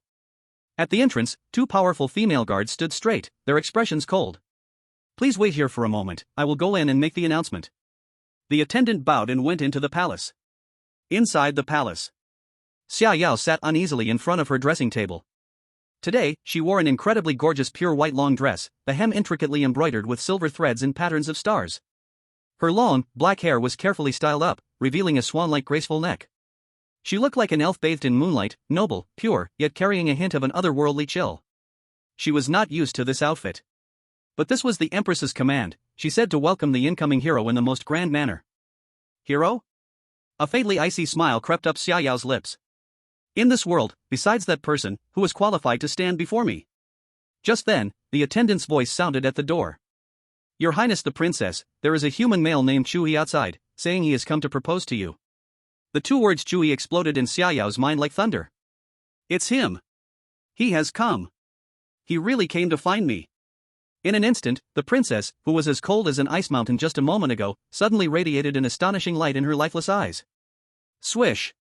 At the entrance, two powerful female guards stood straight, their expressions cold. Please wait here for a moment, I will go in and make the announcement. The attendant bowed and went into the palace. Inside the palace, Xia Yao sat uneasily in front of her dressing table. Today, she wore an incredibly gorgeous pure white long dress, the hem intricately embroidered with silver threads and patterns of stars. Her long, black hair was carefully styled up, revealing a swan-like graceful neck. She looked like an elf bathed in moonlight, noble, pure, yet carrying a hint of an otherworldly chill. She was not used to this outfit. But this was the Empress's command, she said to welcome the incoming hero in the most grand manner. Hero? A faintly icy smile crept up Xia Yao's lips. In this world, besides that person, who was qualified to stand before me? Just then, the attendant's voice sounded at the door. Your Highness the Princess, there is a human male named Chu He outside, saying he has come to propose to you. The two words Chu He exploded in Xia Yao's mind like thunder. It's him. He has come. He really came to find me. In an instant, the princess, who was as cold as an ice mountain just a moment ago, suddenly radiated an astonishing light in her lifeless eyes. Swish!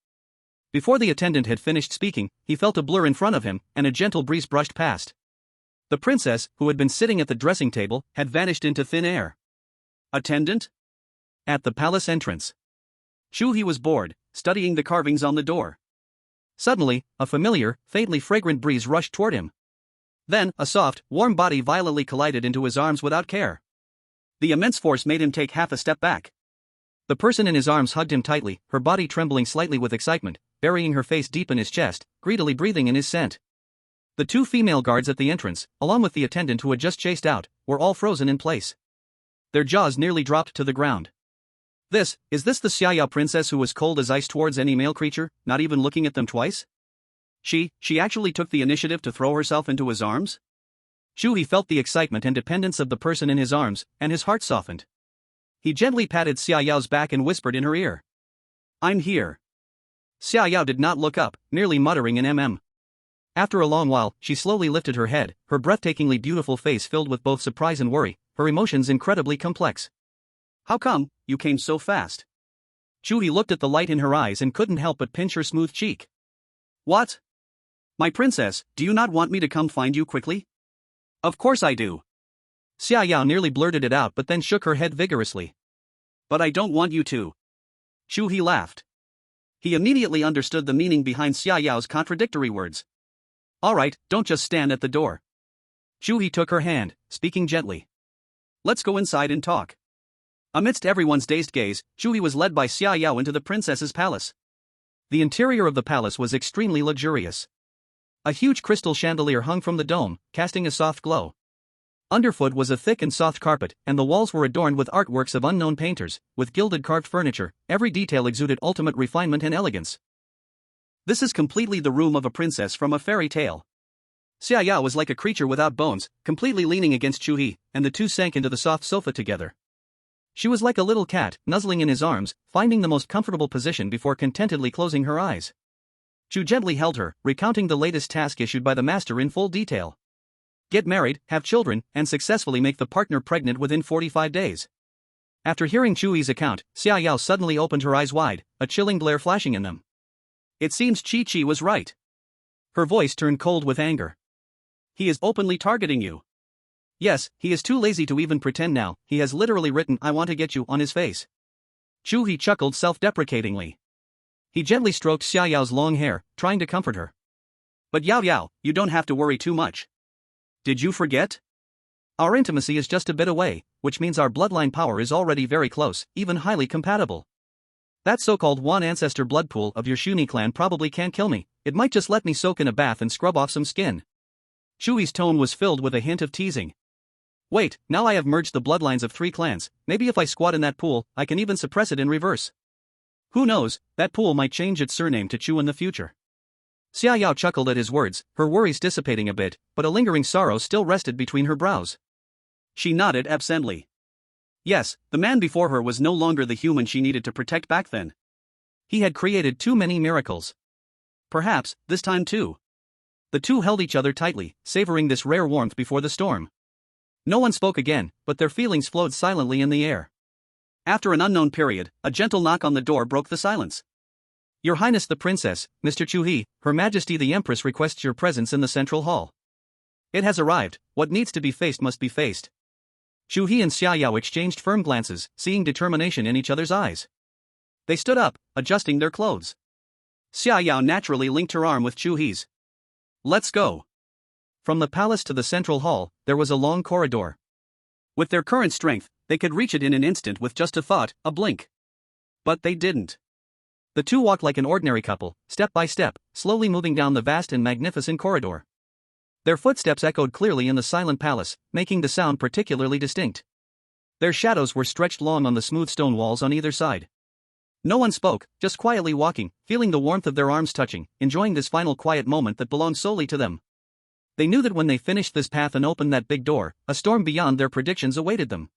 Before the attendant had finished speaking, he felt a blur in front of him, and a gentle breeze brushed past. The princess, who had been sitting at the dressing table, had vanished into thin air. Attendant? At the palace entrance, Chu He was bored, studying the carvings on the door. Suddenly, a familiar, faintly fragrant breeze rushed toward him. Then, a soft, warm body violently collided into his arms without care. The immense force made him take half a step back. The person in his arms hugged him tightly, her body trembling slightly with excitement, burying her face deep in his chest, greedily breathing in his scent. The two female guards at the entrance, along with the attendant who had just chased out, were all frozen in place. Their jaws nearly dropped to the ground. Is this the Xia Yao princess who was cold as ice towards any male creature, not even looking at them twice? She actually took the initiative to throw herself into his arms? Chu He felt the excitement and dependence of the person in his arms, and his heart softened. He gently patted Xia Yao's back and whispered in her ear. I'm here. Xia Yao did not look up, merely muttering an After a long while, she slowly lifted her head, her breathtakingly beautiful face filled with both surprise and worry, her emotions incredibly complex. How come, you came so fast? Chu He looked at the light in her eyes and couldn't help but pinch her smooth cheek. What? My princess, do you not want me to come find you quickly? Of course I do. Xia Yao nearly blurted it out but then shook her head vigorously. But I don't want you to. Chu He laughed. He immediately understood the meaning behind Xia Yao's contradictory words. Alright, don't just stand at the door. Chu He took her hand, speaking gently. Let's go inside and talk. Amidst everyone's dazed gaze, Chu He was led by Xia Yao into the princess's palace. The interior of the palace was extremely luxurious. A huge crystal chandelier hung from the dome, casting a soft glow. Underfoot was a thick and soft carpet, and the walls were adorned with artworks of unknown painters, with gilded carved furniture. Every detail exuded ultimate refinement and elegance. This is completely the room of a princess from a fairy tale. Xia Yao was like a creature without bones, completely leaning against Chu He, and the two sank into the soft sofa together. She was like a little cat, nuzzling in his arms, finding the most comfortable position before contentedly closing her eyes. Chu gently held her, recounting the latest task issued by the master in full detail. Get married, have children, and successfully make the partner pregnant within 45 days. After hearing Chu He's account, Xia Yao suddenly opened her eyes wide, a chilling glare flashing in them. It seems Chi was right. Her voice turned cold with anger. He is openly targeting you. Yes, he is too lazy to even pretend now, he has literally written "I want to get you" on his face. Chu He chuckled self-deprecatingly. He gently stroked Xia Yao's long hair, trying to comfort her. But Yao, you don't have to worry too much. Did you forget? Our intimacy is just a bit away, which means our bloodline power is already very close, even highly compatible. That so-called one ancestor blood pool of your Shuni clan probably can't kill me, it might just let me soak in a bath and scrub off some skin. Chu He's tone was filled with a hint of teasing. Wait, now I have merged the bloodlines of 3 clans, maybe if I squat in that pool, I can even suppress it in reverse. Who knows, that pool might change its surname to Chu in the future. Xia Yao chuckled at his words, her worries dissipating a bit, but a lingering sorrow still rested between her brows. She nodded absently. Yes, the man before her was no longer the human she needed to protect back then. He had created too many miracles. Perhaps, this time too. The two held each other tightly, savoring this rare warmth before the storm. No one spoke again, but their feelings flowed silently in the air. After an unknown period, a gentle knock on the door broke the silence. Your Highness the Princess, Mr. Chu He, Her Majesty the Empress requests your presence in the central hall. It has arrived, what needs to be faced must be faced. Chu He and Xia Yao exchanged firm glances, seeing determination in each other's eyes. They stood up, adjusting their clothes. Xia Yao naturally linked her arm with Chu He's. Let's go. From the palace to the central hall, there was a long corridor. With their current strength, they could reach it in an instant with just a thought, a blink. But they didn't. The two walked like an ordinary couple, step by step, slowly moving down the vast and magnificent corridor. Their footsteps echoed clearly in the silent palace, making the sound particularly distinct. Their shadows were stretched long on the smooth stone walls on either side. No one spoke, just quietly walking, feeling the warmth of their arms touching, enjoying this final quiet moment that belonged solely to them. They knew that when they finished this path and opened that big door, a storm beyond their predictions awaited them.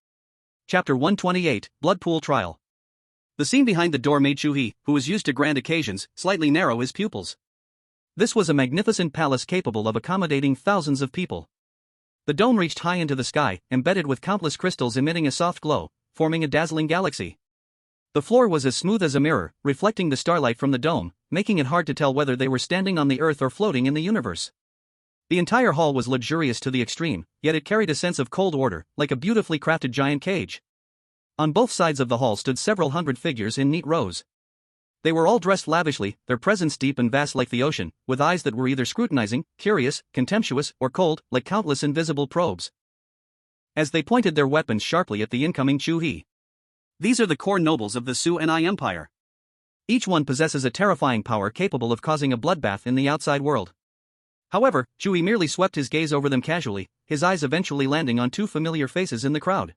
Chapter 128, Bloodpool Trial. The scene behind the door made Chu He, who was used to grand occasions, slightly narrow his pupils. This was a magnificent palace capable of accommodating thousands of people. The dome reached high into the sky, embedded with countless crystals emitting a soft glow, forming a dazzling galaxy. The floor was as smooth as a mirror, reflecting the starlight from the dome, making it hard to tell whether they were standing on the earth or floating in the universe. The entire hall was luxurious to the extreme, yet it carried a sense of cold order, like a beautifully crafted giant cage. On both sides of the hall stood several hundred figures in neat rows. They were all dressed lavishly, their presence deep and vast like the ocean, with eyes that were either scrutinizing, curious, contemptuous, or cold, like countless invisible probes. As they pointed their weapons sharply at the incoming Chu He. These are the core nobles of the Su and I Empire. Each one possesses a terrifying power capable of causing a bloodbath in the outside world. However, Chu He merely swept his gaze over them casually, his eyes eventually landing on two familiar faces in the crowd.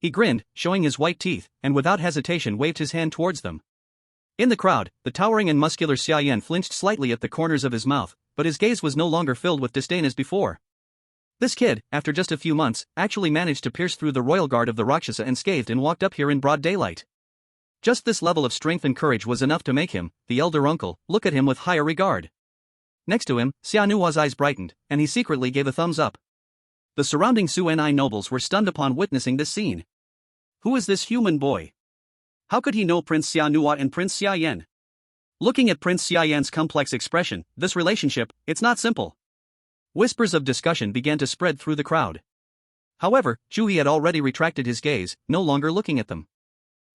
He grinned, showing his white teeth, and without hesitation waved his hand towards them. In the crowd, the towering and muscular Xia Yan flinched slightly at the corners of his mouth, but his gaze was no longer filled with disdain as before. This kid, after just a few months, actually managed to pierce through the royal guard of the Rakshasa unscathed and walked up here in broad daylight. Just this level of strength and courage was enough to make him, the elder uncle, look at him with higher regard. Next to him, Xia Nua's eyes brightened, and he secretly gave a thumbs up. The surrounding Su and I nobles were stunned upon witnessing this scene. Who is this human boy? How could he know Prince Xia Nua and Prince Xia Yan? Looking at Prince Xia Yan's complex expression, this relationship, it's not simple. Whispers of discussion began to spread through the crowd. However, Chu He had already retracted his gaze, no longer looking at them.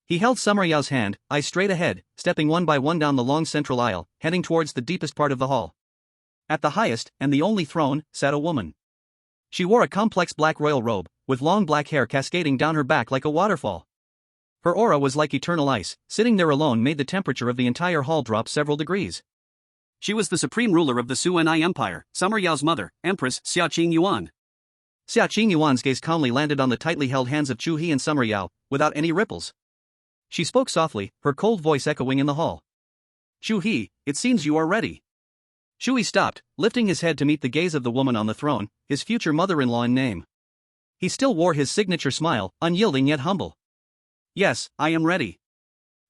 He held Summer Yao's hand, eyes straight ahead, stepping one by one down the long central aisle, heading towards the deepest part of the hall. At the highest, and the only throne, sat a woman. She wore a complex black royal robe, with long black hair cascading down her back like a waterfall. Her aura was like eternal ice, sitting there alone made the temperature of the entire hall drop several degrees. She was the supreme ruler of the Su and I Empire, Summer Yao's mother, Empress Xia Qingyuan. Xia Qingyuan's gaze calmly landed on the tightly held hands of Chu He and Summer Yao, without any ripples. She spoke softly, her cold voice echoing in the hall. Chu He, it seems you are ready. Chu He stopped, lifting his head to meet the gaze of the woman on the throne, his future mother-in-law in name. He still wore his signature smile, unyielding yet humble. Yes, I am ready.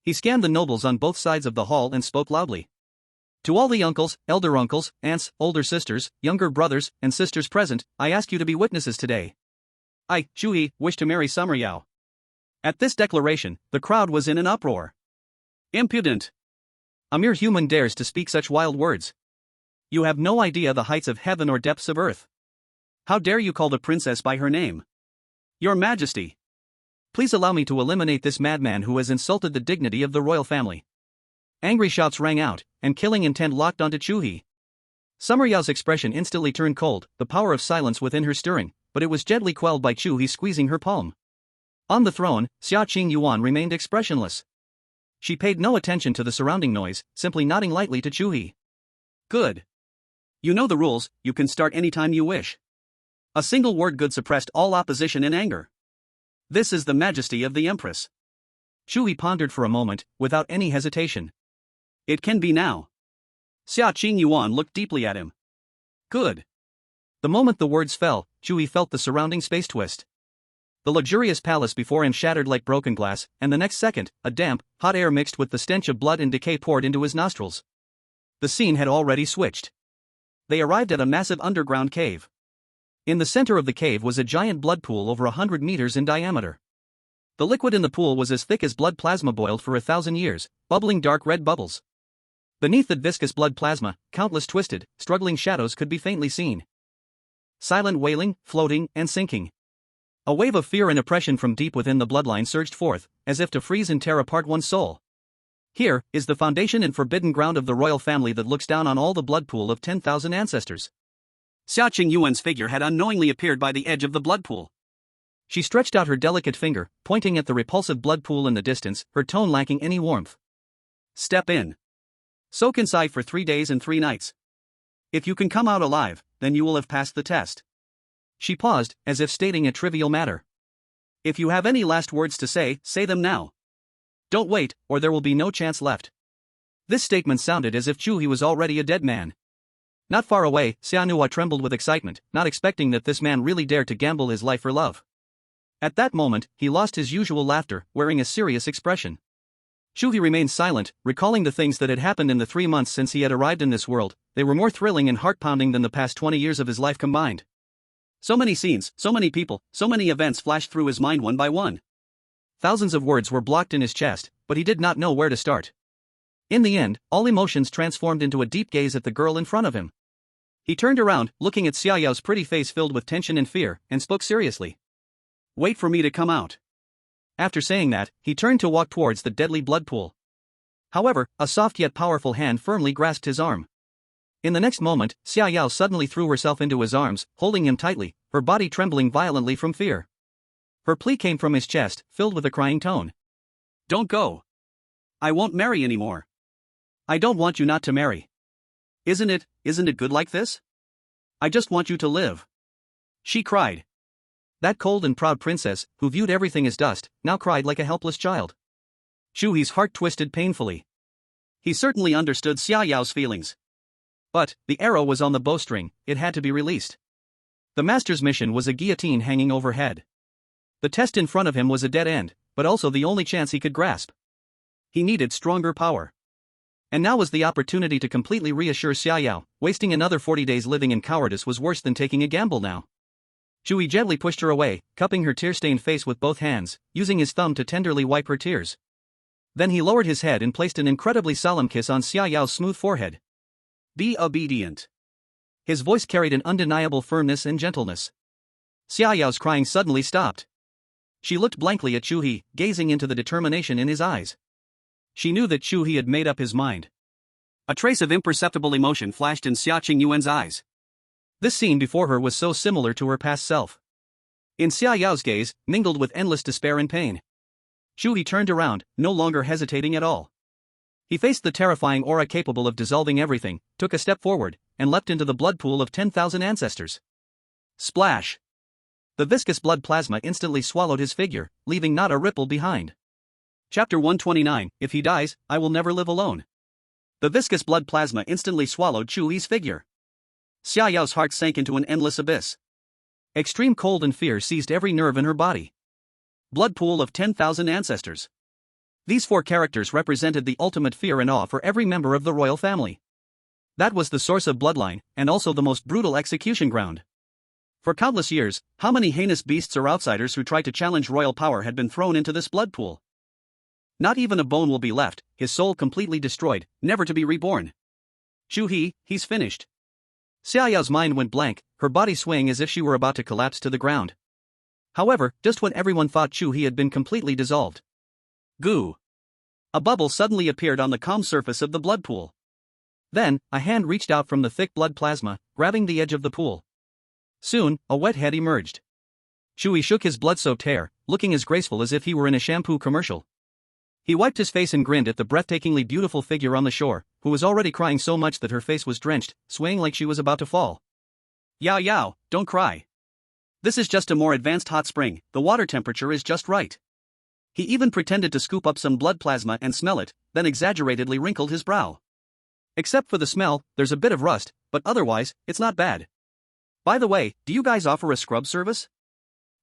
He scanned the nobles on both sides of the hall and spoke loudly. To all the uncles, elder uncles, aunts, older sisters, younger brothers, and sisters present, I ask you to be witnesses today. I, Chu He, wish to marry Summer Yao. At this declaration, the crowd was in an uproar. Impudent! A mere human dares to speak such wild words. You have no idea the heights of heaven or depths of earth. How dare you call the princess by her name? Your Majesty! Please allow me to eliminate this madman who has insulted the dignity of the royal family. Angry shouts rang out, and killing intent locked onto Chu He. Summer Yao's expression instantly turned cold, the power of silence within her stirring, but it was gently quelled by Chu He squeezing her palm. On the throne, Xia Qingyuan remained expressionless. She paid no attention to the surrounding noise, simply nodding lightly to Chu He. Good. You know the rules, you can start anytime you wish. A single word good suppressed all opposition and anger. This is the majesty of the Empress. Chu He pondered for a moment, without any hesitation. It can be now. Xia Qingyuan looked deeply at him. Good. The moment the words fell, Chu He felt the surrounding space twist. The luxurious palace before him shattered like broken glass, and the next second, a damp, hot air mixed with the stench of blood and decay poured into his nostrils. The scene had already switched. They arrived at a massive underground cave. In the center of the cave was a giant blood pool over 100 meters in diameter. The liquid in the pool was as thick as blood plasma boiled for 1,000 years, bubbling dark red bubbles. Beneath that viscous blood plasma, countless twisted, struggling shadows could be faintly seen. Silent wailing, floating, and sinking. A wave of fear and oppression from deep within the bloodline surged forth, as if to freeze and tear apart one's soul. Here is the foundation and forbidden ground of the royal family that looks down on all the blood pool of 10,000 ancestors. Xia Qingyuan's figure had unknowingly appeared by the edge of the blood pool. She stretched out her delicate finger, pointing at the repulsive blood pool in the distance, her tone lacking any warmth. Step in. Soak inside for 3 days and 3 nights. If you can come out alive, then you will have passed the test. She paused, as if stating a trivial matter. If you have any last words to say them now. Don't wait, or there will be no chance left. This statement sounded as if Chu He was already a dead man. Not far away, Xianhua trembled with excitement, not expecting that this man really dared to gamble his life for love. At that moment, he lost his usual laughter, wearing a serious expression. Chu He remained silent, recalling the things that had happened in the 3 months since he had arrived in this world. They were more thrilling and heart-pounding than the past 20 years of his life combined. So many scenes, so many people, so many events flashed through his mind one by one. Thousands of words were blocked in his chest, but he did not know where to start. In the end, all emotions transformed into a deep gaze at the girl in front of him. He turned around, looking at Xiaoyao's pretty face filled with tension and fear, and spoke seriously. Wait for me to come out. After saying that, he turned to walk towards the deadly blood pool. However, a soft yet powerful hand firmly grasped his arm. In the next moment, Xiaoyao suddenly threw herself into his arms, holding him tightly, her body trembling violently from fear. Her plea came from his chest, filled with a crying tone. Don't go. I won't marry anymore. I don't want you not to marry. Isn't it good like this? I just want you to live. She cried. That cold and proud princess, who viewed everything as dust, now cried like a helpless child. Chu He's heart twisted painfully. He certainly understood Xiaoyao's feelings. But, the arrow was on the bowstring, it had to be released. The master's mission was a guillotine hanging overhead. The test in front of him was a dead end, but also the only chance he could grasp. He needed stronger power. And now was the opportunity to completely reassure Xiaoyao. Wasting another 40 days living in cowardice was worse than taking a gamble now. Chu He gently pushed her away, cupping her tear-stained face with both hands, using his thumb to tenderly wipe her tears. Then he lowered his head and placed an incredibly solemn kiss on Xiaoyao's smooth forehead. Be obedient. His voice carried an undeniable firmness and gentleness. Xiaoyao's crying suddenly stopped. She looked blankly at Chu He, gazing into the determination in his eyes. She knew that Chu He had made up his mind. A trace of imperceptible emotion flashed in Xia Qingyuan's eyes. This scene before her was so similar to her past self. In Xiaoyao's gaze, mingled with endless despair and pain. Chu He turned around, no longer hesitating at all. He faced the terrifying aura capable of dissolving everything, took a step forward, and leapt into the blood pool of 10,000 ancestors. Splash! The viscous blood plasma instantly swallowed his figure, leaving not a ripple behind. Chapter 129, If he dies, I will never live alone. The viscous blood plasma instantly swallowed Chu He's figure. Xiaoyao's heart sank into an endless abyss. Extreme cold and fear seized every nerve in her body. Blood pool of 10,000 ancestors. These 4 characters represented the ultimate fear and awe for every member of the royal family. That was the source of bloodline, and also the most brutal execution ground. For countless years, how many heinous beasts or outsiders who tried to challenge royal power had been thrown into this blood pool? Not even a bone will be left, his soul completely destroyed, never to be reborn. Chu He, he's finished. Xiaoyao's mind went blank, her body swaying as if she were about to collapse to the ground. However, just when everyone thought Chu He had been completely dissolved. Goo! A bubble suddenly appeared on the calm surface of the blood pool. Then, a hand reached out from the thick blood plasma, grabbing the edge of the pool. Soon, a wet head emerged. Chu He shook his blood-soaked hair, looking as graceful as if he were in a shampoo commercial. He wiped his face and grinned at the breathtakingly beautiful figure on the shore, who was already crying so much that her face was drenched, swaying like she was about to fall. Yao Yao, don't cry. This is just a more advanced hot spring, the water temperature is just right. He even pretended to scoop up some blood plasma and smell it, then exaggeratedly wrinkled his brow. Except for the smell, there's a bit of rust, but otherwise, it's not bad. By the way, do you guys offer a scrub service?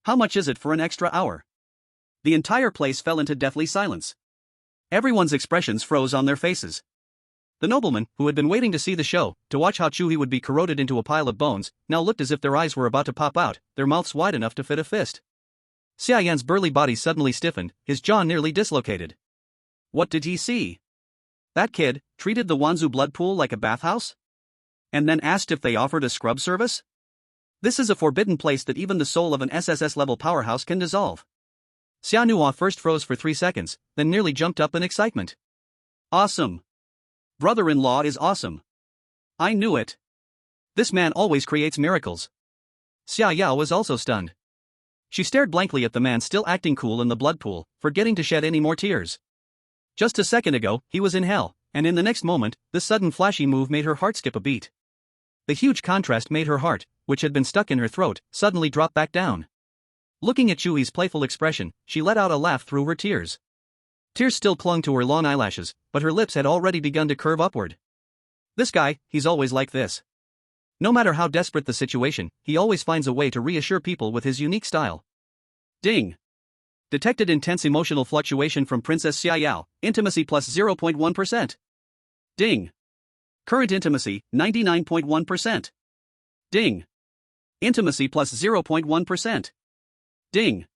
How much is it for an extra hour? The entire place fell into deathly silence. Everyone's expressions froze on their faces. The noblemen, who had been waiting to see the show, to watch how Chu He would be corroded into a pile of bones, now looked as if their eyes were about to pop out, their mouths wide enough to fit a fist. Xia Yan's burly body suddenly stiffened, his jaw nearly dislocated. What did he see? That kid treated the Wanzu blood pool like a bathhouse? And then asked if they offered a scrub service? This is a forbidden place that even the soul of an SSS-level powerhouse can dissolve. Xia Nuo first froze for 3 seconds, then nearly jumped up in excitement. Awesome! Brother-in-law is awesome. I knew it. This man always creates miracles. Xia Yao was also stunned. She stared blankly at the man still acting cool in the blood pool, forgetting to shed any more tears. Just a second ago, he was in hell, and in the next moment, this sudden flashy move made her heart skip a beat. The huge contrast made her heart, which had been stuck in her throat, suddenly drop back down. Looking at Chu He's playful expression, she let out a laugh through her tears. Tears still clung to her long eyelashes, but her lips had already begun to curve upward. This guy, he's always like this. No matter how desperate the situation, he always finds a way to reassure people with his unique style. Ding! Detected intense emotional fluctuation from Princess Xia Yao, intimacy plus 0.1%. Ding! Current intimacy, 99.1%. Ding! Intimacy plus 0.1%. Ding!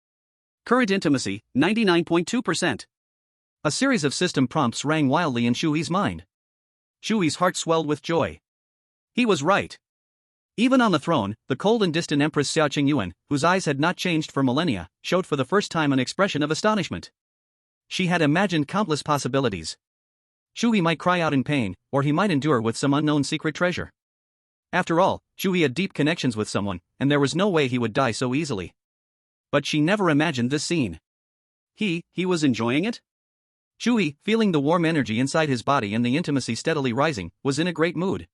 Current intimacy, 99.2%. A series of system prompts rang wildly in Chu He's mind. Chu He's heart swelled with joy. He was right. Even on the throne, the cold and distant Empress Xiao Qingyuan, whose eyes had not changed for millennia, showed for the first time an expression of astonishment. She had imagined countless possibilities. Chu He might cry out in pain, or he might endure with some unknown secret treasure. After all, Chu He had deep connections with someone, and there was no way he would die so easily. But she never imagined this scene. He was enjoying it? Chu He, feeling the warm energy inside his body and the intimacy steadily rising, was in a great mood.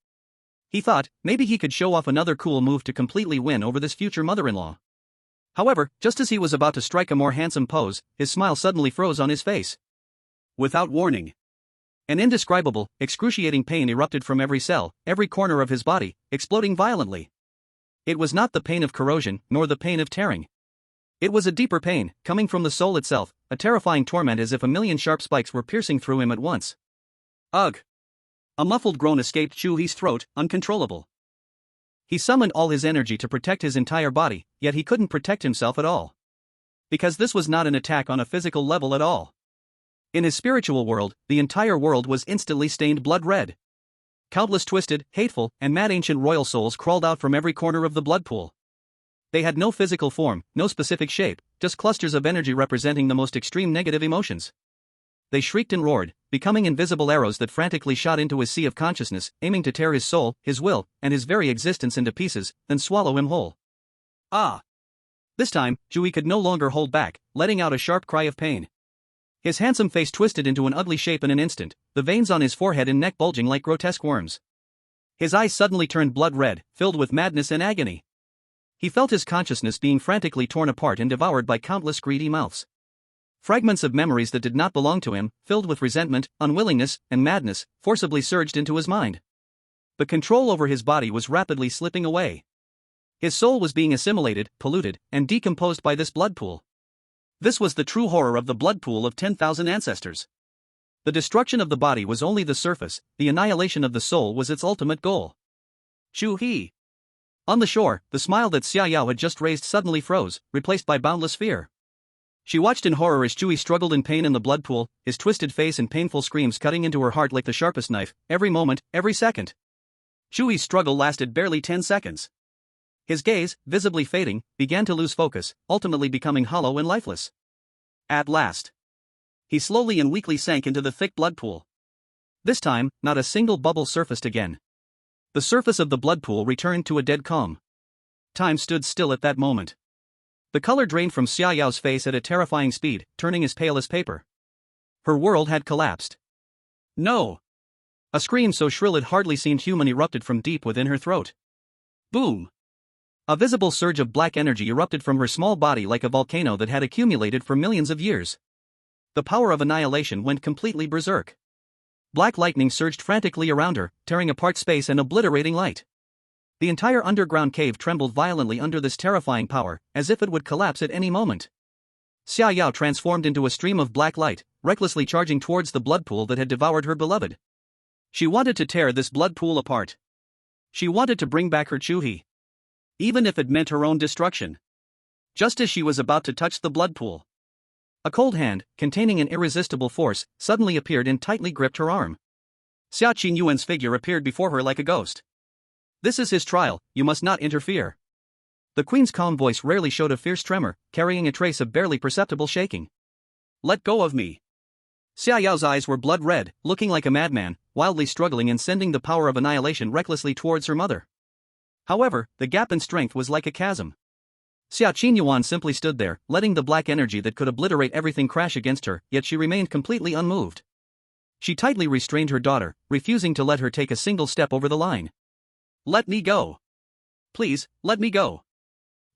He thought, maybe he could show off another cool move to completely win over this future mother-in-law. However, just as he was about to strike a more handsome pose, his smile suddenly froze on his face. Without warning, an indescribable, excruciating pain erupted from every cell, every corner of his body, exploding violently. It was not the pain of corrosion, nor the pain of tearing. It was a deeper pain, coming from the soul itself, a terrifying torment as if a million sharp spikes were piercing through him at once. Ugh! A muffled groan escaped Chu He's throat, uncontrollable. He summoned all his energy to protect his entire body, yet he couldn't protect himself at all. Because this was not an attack on a physical level at all. In his spiritual world, the entire world was instantly stained blood red. Countless twisted, hateful, and mad ancient royal souls crawled out from every corner of the blood pool. They had no physical form, no specific shape, just clusters of energy representing the most extreme negative emotions. They shrieked and roared, becoming invisible arrows that frantically shot into his sea of consciousness, aiming to tear his soul, his will, and his very existence into pieces, then swallow him whole. Ah! This time, Chu He could no longer hold back, letting out a sharp cry of pain. His handsome face twisted into an ugly shape in an instant, the veins on his forehead and neck bulging like grotesque worms. His eyes suddenly turned blood red, filled with madness and agony. He felt his consciousness being frantically torn apart and devoured by countless greedy mouths. Fragments of memories that did not belong to him, filled with resentment, unwillingness, and madness, forcibly surged into his mind. The control over his body was rapidly slipping away. His soul was being assimilated, polluted, and decomposed by this blood pool. This was the true horror of the blood pool of 10,000 ancestors. The destruction of the body was only the surface, the annihilation of the soul was its ultimate goal. Chu He. On the shore, the smile that Xia Yao had just raised suddenly froze, replaced by boundless fear. She watched in horror as Chu He struggled in pain in the blood pool, his twisted face and painful screams cutting into her heart like the sharpest knife, every moment, every second. Chu He's struggle lasted barely 10 seconds. His gaze, visibly fading, began to lose focus, ultimately becoming hollow and lifeless. At last, he slowly and weakly sank into the thick blood pool. This time, not a single bubble surfaced again. The surface of the blood pool returned to a dead calm. Time stood still at that moment. The color drained from Xia Yao's face at a terrifying speed, turning as pale as paper. Her world had collapsed. No! A scream so shrill it hardly seemed human erupted from deep within her throat. Boom! A visible surge of black energy erupted from her small body like a volcano that had accumulated for millions of years. The power of annihilation went completely berserk. Black lightning surged frantically around her, tearing apart space and obliterating light. The entire underground cave trembled violently under this terrifying power, as if it would collapse at any moment. Xia Yao transformed into a stream of black light, recklessly charging towards the blood pool that had devoured her beloved. She wanted to tear this blood pool apart. She wanted to bring back her Chu He. Even if it meant her own destruction. Just as she was about to touch the blood pool, a cold hand, containing an irresistible force, suddenly appeared and tightly gripped her arm. Xia Qingyuan's figure appeared before her like a ghost. This is his trial, you must not interfere. The queen's calm voice rarely showed a fierce tremor, carrying a trace of barely perceptible shaking. Let go of me. Xia Yao's eyes were blood red, looking like a madman, wildly struggling and sending the power of annihilation recklessly towards her mother. However, the gap in strength was like a chasm. Xia Qingyuan simply stood there, letting the black energy that could obliterate everything crash against her, yet she remained completely unmoved. She tightly restrained her daughter, refusing to let her take a single step over the line. Let me go. Please, let me go.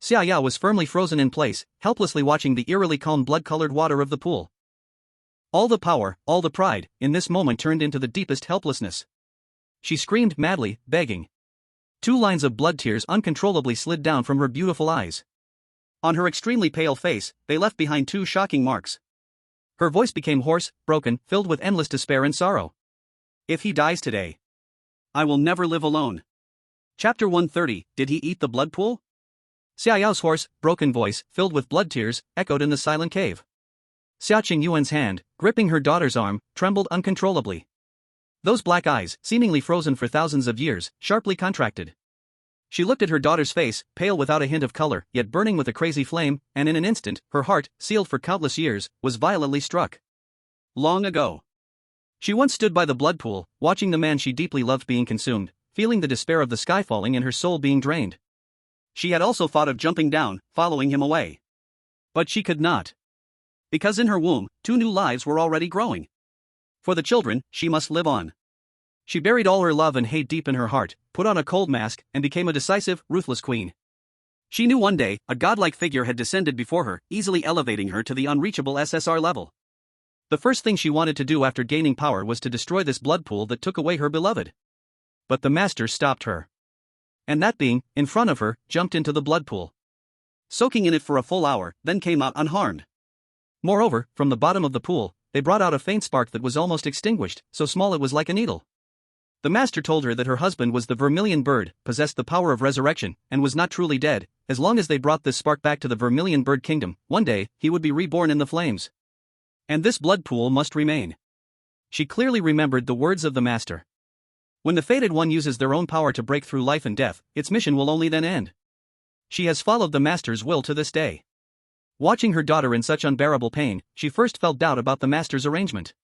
Xia Yao was firmly frozen in place, helplessly watching the eerily calm blood-colored water of the pool. All the power, all the pride, in this moment turned into the deepest helplessness. She screamed madly, begging. 2 lines of blood tears uncontrollably slid down from her beautiful eyes. On her extremely pale face, they left behind 2 shocking marks. Her voice became hoarse, broken, filled with endless despair and sorrow. If he dies today, I will never live alone. Chapter 130, Did he eat the blood pool? Xia Yao's hoarse, broken voice, filled with blood tears, echoed in the silent cave. Xia Qingyuan's hand, gripping her daughter's arm, trembled uncontrollably. Those black eyes, seemingly frozen for thousands of years, sharply contracted. She looked at her daughter's face, pale without a hint of color, yet burning with a crazy flame, and in an instant, her heart, sealed for countless years, was violently struck. Long ago, she once stood by the blood pool, watching the man she deeply loved being consumed, feeling the despair of the sky falling and her soul being drained. She had also thought of jumping down, following him away. But she could not. Because in her womb, 2 new lives were already growing. For the children, she must live on. She buried all her love and hate deep in her heart, put on a cold mask, and became a decisive, ruthless queen. She knew one day, a godlike figure had descended before her, easily elevating her to the unreachable SSR level. The first thing she wanted to do after gaining power was to destroy this blood pool that took away her beloved. But the master stopped her. And that being, in front of her, jumped into the blood pool, soaking in it for a full hour, then came out unharmed. Moreover, from the bottom of the pool, they brought out a faint spark that was almost extinguished, so small it was like a needle. The master told her that her husband was the vermilion bird, possessed the power of resurrection, and was not truly dead. As long as they brought this spark back to the vermilion bird kingdom, one day, he would be reborn in the flames. And this blood pool must remain. She clearly remembered the words of the master. When the fated one uses their own power to break through life and death, its mission will only then end. She has followed the master's will to this day. Watching her daughter in such unbearable pain, she first felt doubt about the master's arrangement.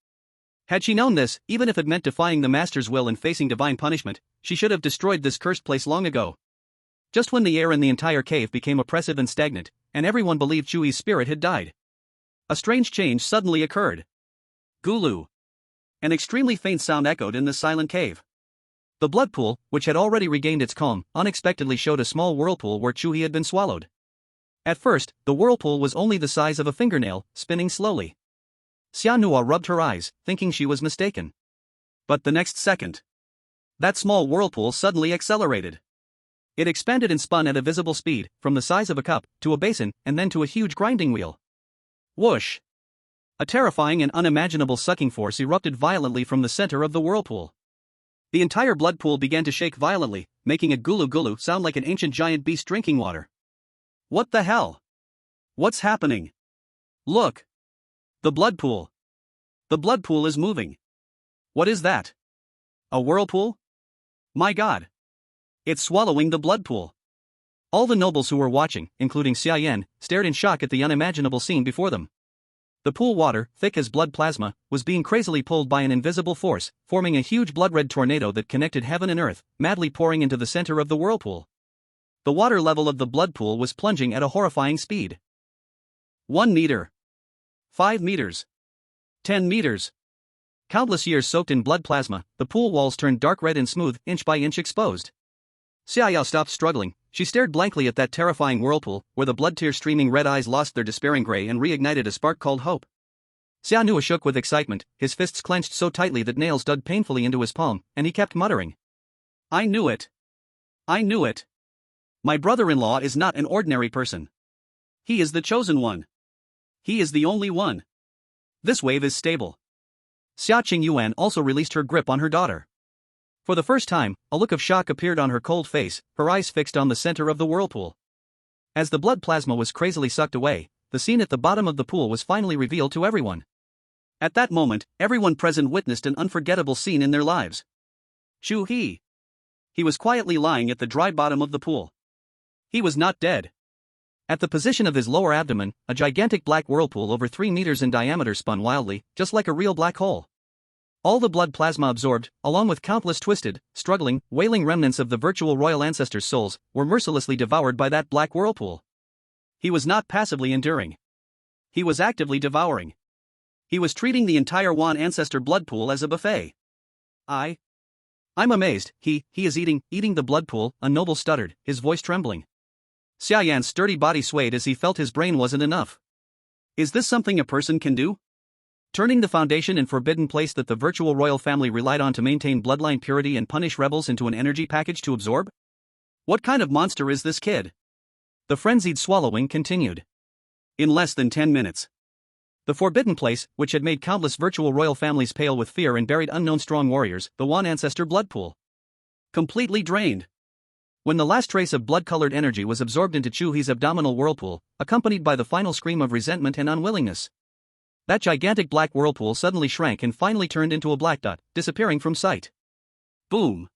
Had she known this, even if it meant defying the master's will and facing divine punishment, she should have destroyed this cursed place long ago. Just when the air in the entire cave became oppressive and stagnant, and everyone believed Chu He's spirit had died, a strange change suddenly occurred. Gulu. An extremely faint sound echoed in the silent cave. The blood pool, which had already regained its calm, unexpectedly showed a small whirlpool where Chu He had been swallowed. At first, the whirlpool was only the size of a fingernail, spinning slowly. Xianhua rubbed her eyes, thinking she was mistaken. But the next second, that small whirlpool suddenly accelerated. It expanded and spun at a visible speed, from the size of a cup, to a basin, and then to a huge grinding wheel. Whoosh! A terrifying and unimaginable sucking force erupted violently from the center of the whirlpool. The entire blood pool began to shake violently, making a gulu-gulu sound like an ancient giant beast drinking water. What the hell? What's happening? Look! The blood pool. The blood pool is moving. What is that? A whirlpool? My God! It's swallowing the blood pool. All the nobles who were watching, including Xia Yan, stared in shock at the unimaginable scene before them. The pool water, thick as blood plasma, was being crazily pulled by an invisible force, forming a huge blood-red tornado that connected heaven and earth, madly pouring into the center of the whirlpool. The water level of the blood pool was plunging at a horrifying speed. 1 meter. 5 meters. 10 meters. Countless years soaked in blood plasma, the pool walls turned dark red and smooth, inch by inch exposed. Xia Yao stopped struggling. She stared blankly at that terrifying whirlpool, where the blood-tear-streaming red eyes lost their despairing gray and reignited a spark called hope. Xianhua shook with excitement, his fists clenched so tightly that nails dug painfully into his palm, and he kept muttering. I knew it. I knew it. My brother-in-law is not an ordinary person. He is the chosen one. He is the only one. This wave is stable. Xia Qingyuan also released her grip on her daughter. For the first time, a look of shock appeared on her cold face, her eyes fixed on the center of the whirlpool. As the blood plasma was crazily sucked away, the scene at the bottom of the pool was finally revealed to everyone. At that moment, everyone present witnessed an unforgettable scene in their lives. Chu He. He was quietly lying at the dry bottom of the pool. He was not dead. At the position of his lower abdomen, a gigantic black whirlpool over 3 meters in diameter spun wildly, just like a real black hole. All the blood plasma absorbed, along with countless twisted, struggling, wailing remnants of the virtual royal ancestors' souls, were mercilessly devoured by that black whirlpool. He was not passively enduring. He was actively devouring. He was treating the entire Wan ancestor blood pool as a buffet. I'm amazed. He is eating the blood pool, a noble stuttered, his voice trembling. Xia Yan's sturdy body swayed as he felt his brain wasn't enough. Is this something a person can do? Turning the foundation and forbidden place that the virtual royal family relied on to maintain bloodline purity and punish rebels into an energy package to absorb? What kind of monster is this kid? The frenzied swallowing continued. In less than 10 minutes. The forbidden place, which had made countless virtual royal families pale with fear and buried unknown strong warriors, the Wan ancestor blood pool. Completely drained. When the last trace of blood-colored energy was absorbed into Chu He's abdominal whirlpool, accompanied by the final scream of resentment and unwillingness, that gigantic black whirlpool suddenly shrank and finally turned into a black dot, disappearing from sight. Boom!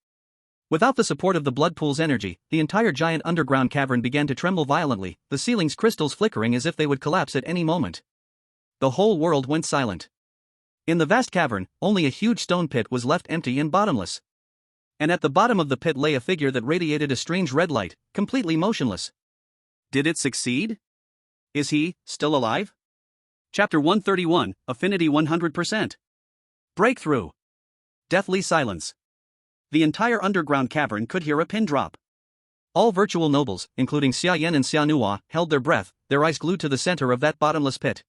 Without the support of the blood pool's energy, the entire giant underground cavern began to tremble violently, the ceiling's crystals flickering as if they would collapse at any moment. The whole world went silent. In the vast cavern, only a huge stone pit was left empty and bottomless. And at the bottom of the pit lay a figure that radiated a strange red light, completely motionless. Did it succeed? Is he still alive? Chapter 131, Affinity 100%. Breakthrough. Deathly silence. The entire underground cavern could hear a pin drop. All virtual nobles, including Xia Yan and Xia Nuo, held their breath, their eyes glued to the center of that bottomless pit.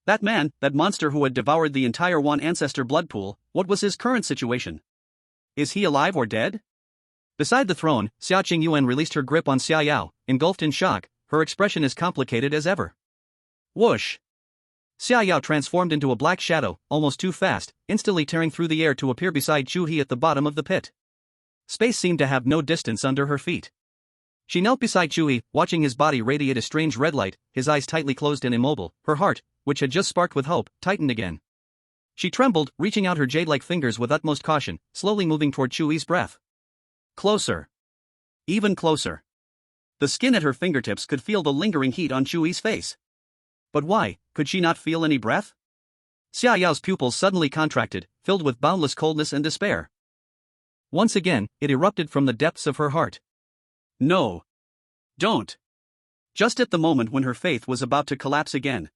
That man, that monster who had devoured the entire Wan ancestor blood pool, what was his current situation? Is he alive or dead? Beside the throne, Xia Qingyuan released her grip on Xia Yao, engulfed in shock, her expression as complicated as ever. Whoosh! Xia Yao transformed into a black shadow, almost too fast, instantly tearing through the air to appear beside Chu He at the bottom of the pit. Space seemed to have no distance under her feet. She knelt beside Chu He, watching his body radiate a strange red light, his eyes tightly closed and immobile, her heart, which had just sparked with hope, tightened again. She trembled, reaching out her jade-like fingers with utmost caution, slowly moving toward Chu He's breath. Closer. Even closer. The skin at her fingertips could feel the lingering heat on Chu He's face. But why, could she not feel any breath? Xia Yao's pupils suddenly contracted, filled with boundless coldness and despair. Once again, it erupted from the depths of her heart. No. Don't. Just at the moment when her faith was about to collapse again.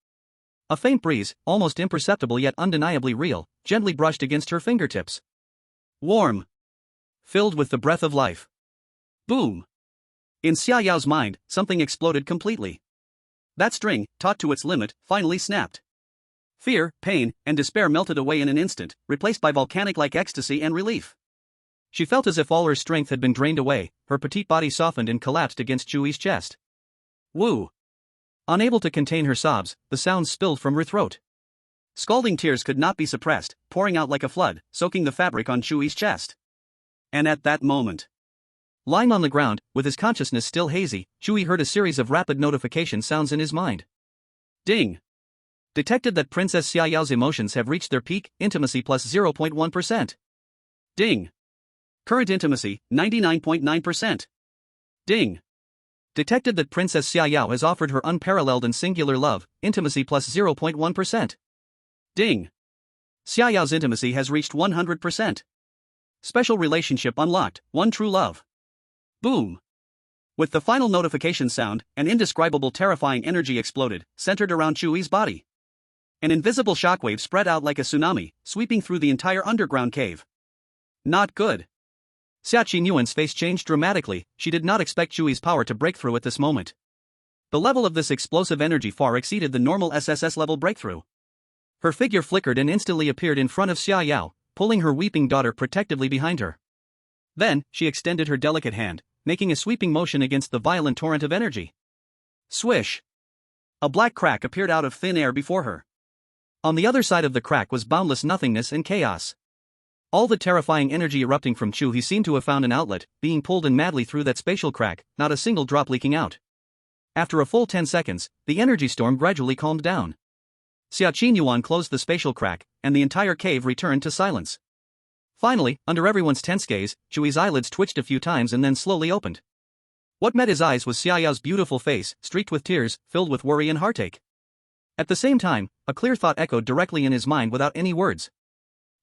A faint breeze, almost imperceptible yet undeniably real, gently brushed against her fingertips. Warm. Filled with the breath of life. Boom. In Xia Yao's mind, something exploded completely. That string, taut to its limit, finally snapped. Fear, pain, and despair melted away in an instant, replaced by volcanic-like ecstasy and relief. She felt as if all her strength had been drained away, her petite body softened and collapsed against Chu He's chest. Woo! Unable to contain her sobs, the sounds spilled from her throat. Scalding tears could not be suppressed, pouring out like a flood, soaking the fabric on Chu He's chest. And at that moment, lying on the ground, with his consciousness still hazy, Chu He heard a series of rapid notification sounds in his mind. Ding! Detected that Princess Xia Yao's emotions have reached their peak, intimacy plus 0.1%. Ding! Current intimacy, 99.9%. Ding! Detected that Princess Xia Yao has offered her unparalleled and singular love, intimacy plus 0.1%. Ding! Xia Yao's intimacy has reached 100%. Special relationship unlocked, one true love. Boom! With the final notification sound, an indescribable terrifying energy exploded, centered around Chu He's body. An invisible shockwave spread out like a tsunami, sweeping through the entire underground cave. Not good. Xia Qingyuan's face changed dramatically, she did not expect Chu He's power to break through at this moment. The level of this explosive energy far exceeded the normal SSS level breakthrough. Her figure flickered and instantly appeared in front of Xia Yao, pulling her weeping daughter protectively behind her. Then, she extended her delicate hand, making a sweeping motion against the violent torrent of energy. Swish! A black crack appeared out of thin air before her. On the other side of the crack was boundless nothingness and chaos. All the terrifying energy erupting from Chu He seemed to have found an outlet, being pulled in madly through that spatial crack, not a single drop leaking out. After a full 10 seconds, the energy storm gradually calmed down. Xia Qingyuan closed the spatial crack, and the entire cave returned to silence. Finally, under everyone's tense gaze, Chu He's eyelids twitched a few times and then slowly opened. What met his eyes was Xia Yao's beautiful face, streaked with tears, filled with worry and heartache. At the same time, a clear thought echoed directly in his mind without any words.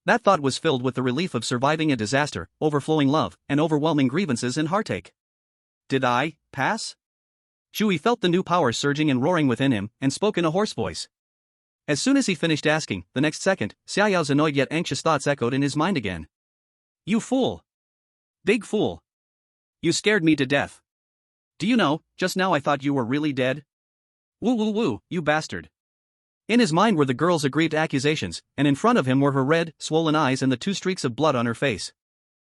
That thought was filled with the relief of surviving a disaster, overflowing love, and overwhelming grievances and heartache. Did I pass? Chu He felt the new power surging and roaring within him, and spoke in a hoarse voice. As soon as he finished asking, the next second, Xia Yao's annoyed yet anxious thoughts echoed in his mind again. You fool! Big fool! You scared me to death. Do you know, just now I thought you were really dead? Woo woo woo, you bastard. In his mind were the girl's aggrieved accusations, and in front of him were her red, swollen eyes and the 2 streaks of blood on her face.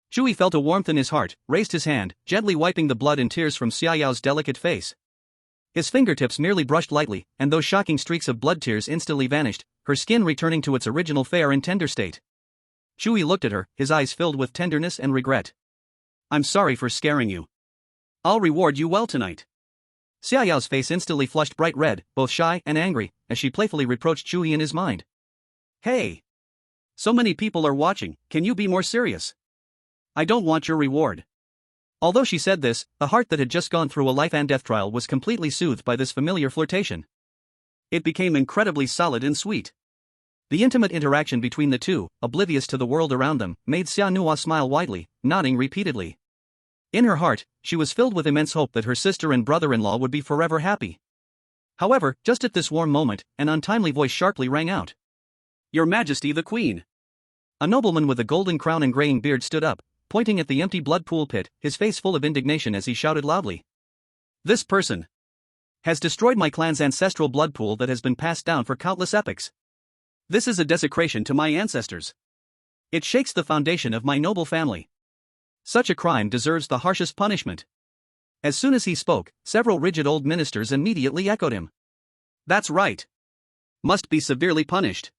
Chu He felt a warmth in his heart, raised his hand, gently wiping the blood and tears from Xia Yao's delicate face. His fingertips merely brushed lightly, and those shocking streaks of blood tears instantly vanished, her skin returning to its original fair and tender state. Chu He looked at her, his eyes filled with tenderness and regret. I'm sorry for scaring you. I'll reward you well tonight. Xia Yao's face instantly flushed bright red, both shy and angry, as she playfully reproached Chu He in his mind. Hey! So many people are watching, can you be more serious? I don't want your reward. Although she said this, the heart that had just gone through a life and death trial was completely soothed by this familiar flirtation. It became incredibly solid and sweet. The intimate interaction between the two, oblivious to the world around them, made Xia Nua smile widely, nodding repeatedly. In her heart, she was filled with immense hope that her sister and brother-in-law would be forever happy. However, just at this warm moment, an untimely voice sharply rang out. Your Majesty the Queen! A nobleman with a golden crown and graying beard stood up, pointing at the empty blood pool pit, his face full of indignation as he shouted loudly. This person has destroyed my clan's ancestral blood pool that has been passed down for countless epochs. This is a desecration to my ancestors. It shakes the foundation of my noble family. Such a crime deserves the harshest punishment. As soon as he spoke, several rigid old ministers immediately echoed him. That's right. Must be severely punished.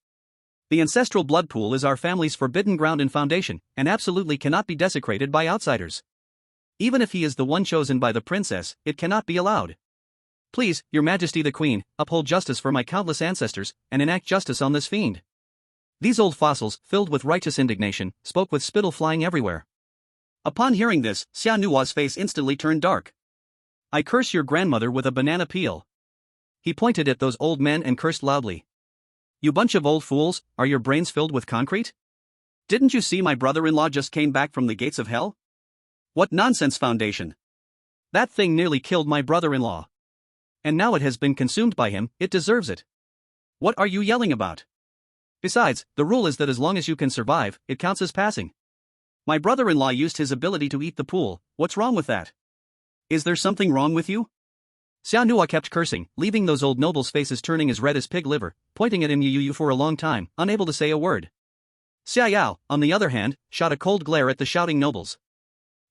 The ancestral blood pool is our family's forbidden ground and foundation, and absolutely cannot be desecrated by outsiders. Even if he is the one chosen by the princess, it cannot be allowed. Please, Your Majesty the Queen, uphold justice for my countless ancestors, and enact justice on this fiend. These old fossils, filled with righteous indignation, spoke with spittle flying everywhere. Upon hearing this, Xia Nua's face instantly turned dark. I curse your grandmother with a banana peel. He pointed at those old men and cursed loudly. You bunch of old fools, are your brains filled with concrete? Didn't you see my brother-in-law just came back from the gates of hell? What nonsense foundation! That thing nearly killed my brother-in-law. And now it has been consumed by him, it deserves it. What are you yelling about? Besides, the rule is that as long as you can survive, it counts as passing. My brother-in-law used his ability to eat the pool, what's wrong with that? Is there something wrong with you? Xia Nua kept cursing, leaving those old nobles' faces turning as red as pig liver, pointing at him for a long time, unable to say a word. Xia Yao, on the other hand, shot a cold glare at the shouting nobles.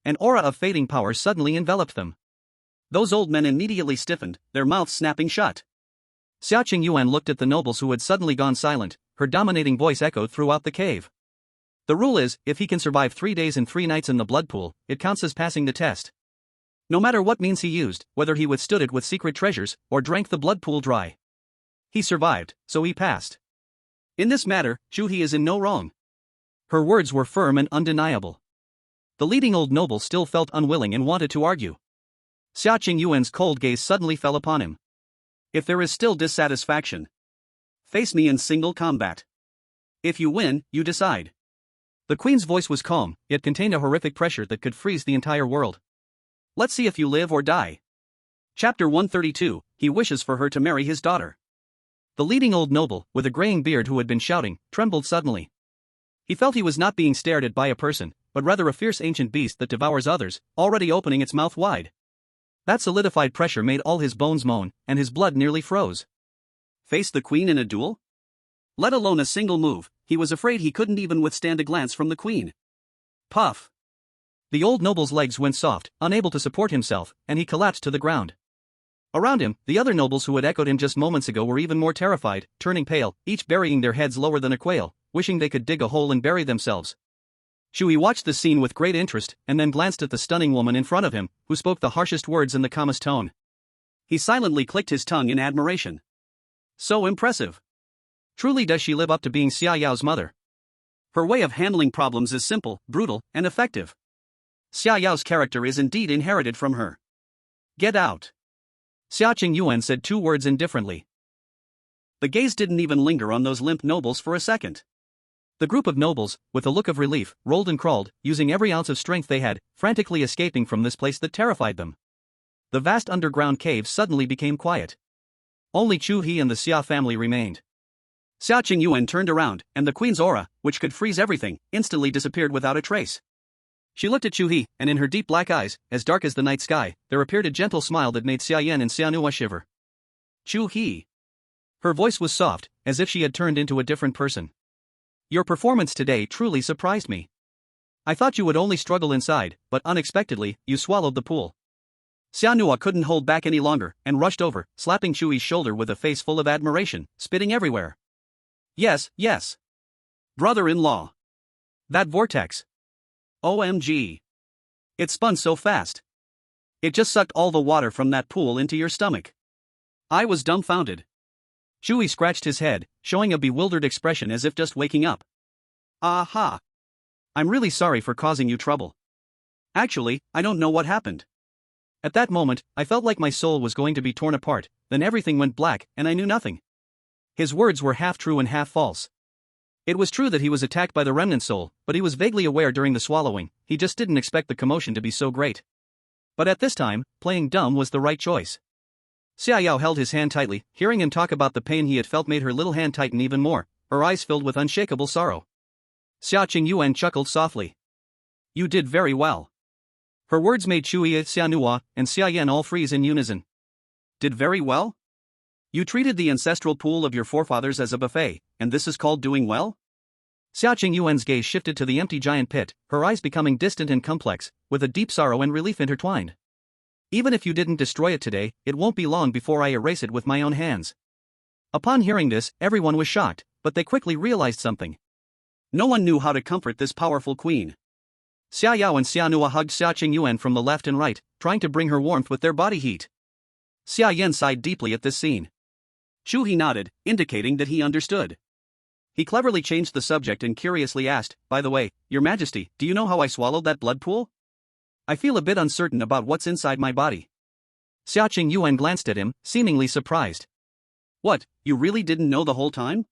An aura of fading power suddenly enveloped them. Those old men immediately stiffened, their mouths snapping shut. Xia Qingyuan looked at the nobles who had suddenly gone silent, her dominating voice echoed throughout the cave. The rule is, if he can survive 3 days and 3 nights in the blood pool, it counts as passing the test. No matter what means he used, whether he withstood it with secret treasures, or drank the blood pool dry. He survived, so he passed. In this matter, Chu He is in no wrong. Her words were firm and undeniable. The leading old noble still felt unwilling and wanted to argue. Xia Qingyuan's cold gaze suddenly fell upon him. If there is still dissatisfaction, face me in single combat. If you win, you decide. The queen's voice was calm, yet contained a horrific pressure that could freeze the entire world. Let's see if you live or die. Chapter 132, He wishes for her to marry his daughter. The leading old noble, with a graying beard who had been shouting, trembled suddenly. He felt he was not being stared at by a person, but rather a fierce ancient beast that devours others, already opening its mouth wide. That solidified pressure made all his bones moan, and his blood nearly froze. Face the queen in a duel? Let alone a single move, he was afraid he couldn't even withstand a glance from the queen. Puff! The old noble's legs went soft, unable to support himself, and he collapsed to the ground. Around him, the other nobles who had echoed him just moments ago were even more terrified, turning pale, each burying their heads lower than a quail, wishing they could dig a hole and bury themselves. Chu He watched the scene with great interest and then glanced at the stunning woman in front of him, who spoke the harshest words in the calmest tone. He silently clicked his tongue in admiration. So impressive. Truly does she live up to being Xia Yao's mother. Her way of handling problems is simple, brutal, and effective. Xia Yao's character is indeed inherited from her. Get out. Xia Qingyuan said 2 words indifferently. The gaze didn't even linger on those limp nobles for a second. The group of nobles, with a look of relief, rolled and crawled, using every ounce of strength they had, frantically escaping from this place that terrified them. The vast underground cave suddenly became quiet. Only Chu He and the Xia family remained. Xia Qingyuan turned around, and the queen's aura, which could freeze everything, instantly disappeared without a trace. She looked at Chu He, and in her deep black eyes, as dark as the night sky, there appeared a gentle smile that made Xia Yan and Xianhua shiver. Chu He. Her voice was soft, as if she had turned into a different person. Your performance today truly surprised me. I thought you would only struggle inside, but unexpectedly, you swallowed the pool. Xianhua couldn't hold back any longer, and rushed over, slapping Chu He's shoulder with a face full of admiration, spitting everywhere. Yes, yes. Brother-in-law. That vortex. OMG. It spun so fast. It just sucked all the water from that pool into your stomach. I was dumbfounded. Chu He scratched his head, showing a bewildered expression as if just waking up. Aha. I'm really sorry for causing you trouble. Actually, I don't know what happened. At that moment, I felt like my soul was going to be torn apart, then everything went black, and I knew nothing. His words were half true and half false. It was true that he was attacked by the remnant soul, but he was vaguely aware during the swallowing, he just didn't expect the commotion to be so great. But at this time, playing dumb was the right choice. Xia Yao held his hand tightly, hearing him talk about the pain he had felt made her little hand tighten even more, her eyes filled with unshakable sorrow. Xia Qingyuan chuckled softly. You did very well. Her words made Chu He, Xianhua, and Xia Yan all freeze in unison. Did very well? You treated the ancestral pool of your forefathers as a buffet, and this is called doing well? Xia Qingyuan's gaze shifted to the empty giant pit, her eyes becoming distant and complex, with a deep sorrow and relief intertwined. Even if you didn't destroy it today, it won't be long before I erase it with my own hands. Upon hearing this, everyone was shocked, but they quickly realized something. No one knew how to comfort this powerful queen. Xia Yao and Xianhua hugged Xia Qingyuan from the left and right, trying to bring her warmth with their body heat. Xia Yan sighed deeply at this scene. Chu He nodded, indicating that he understood. He cleverly changed the subject and curiously asked, by the way, Your Majesty, do you know how I swallowed that blood pool? I feel a bit uncertain about what's inside my body. Xia Qingyuan glanced at him, seemingly surprised. What, you really didn't know the whole time?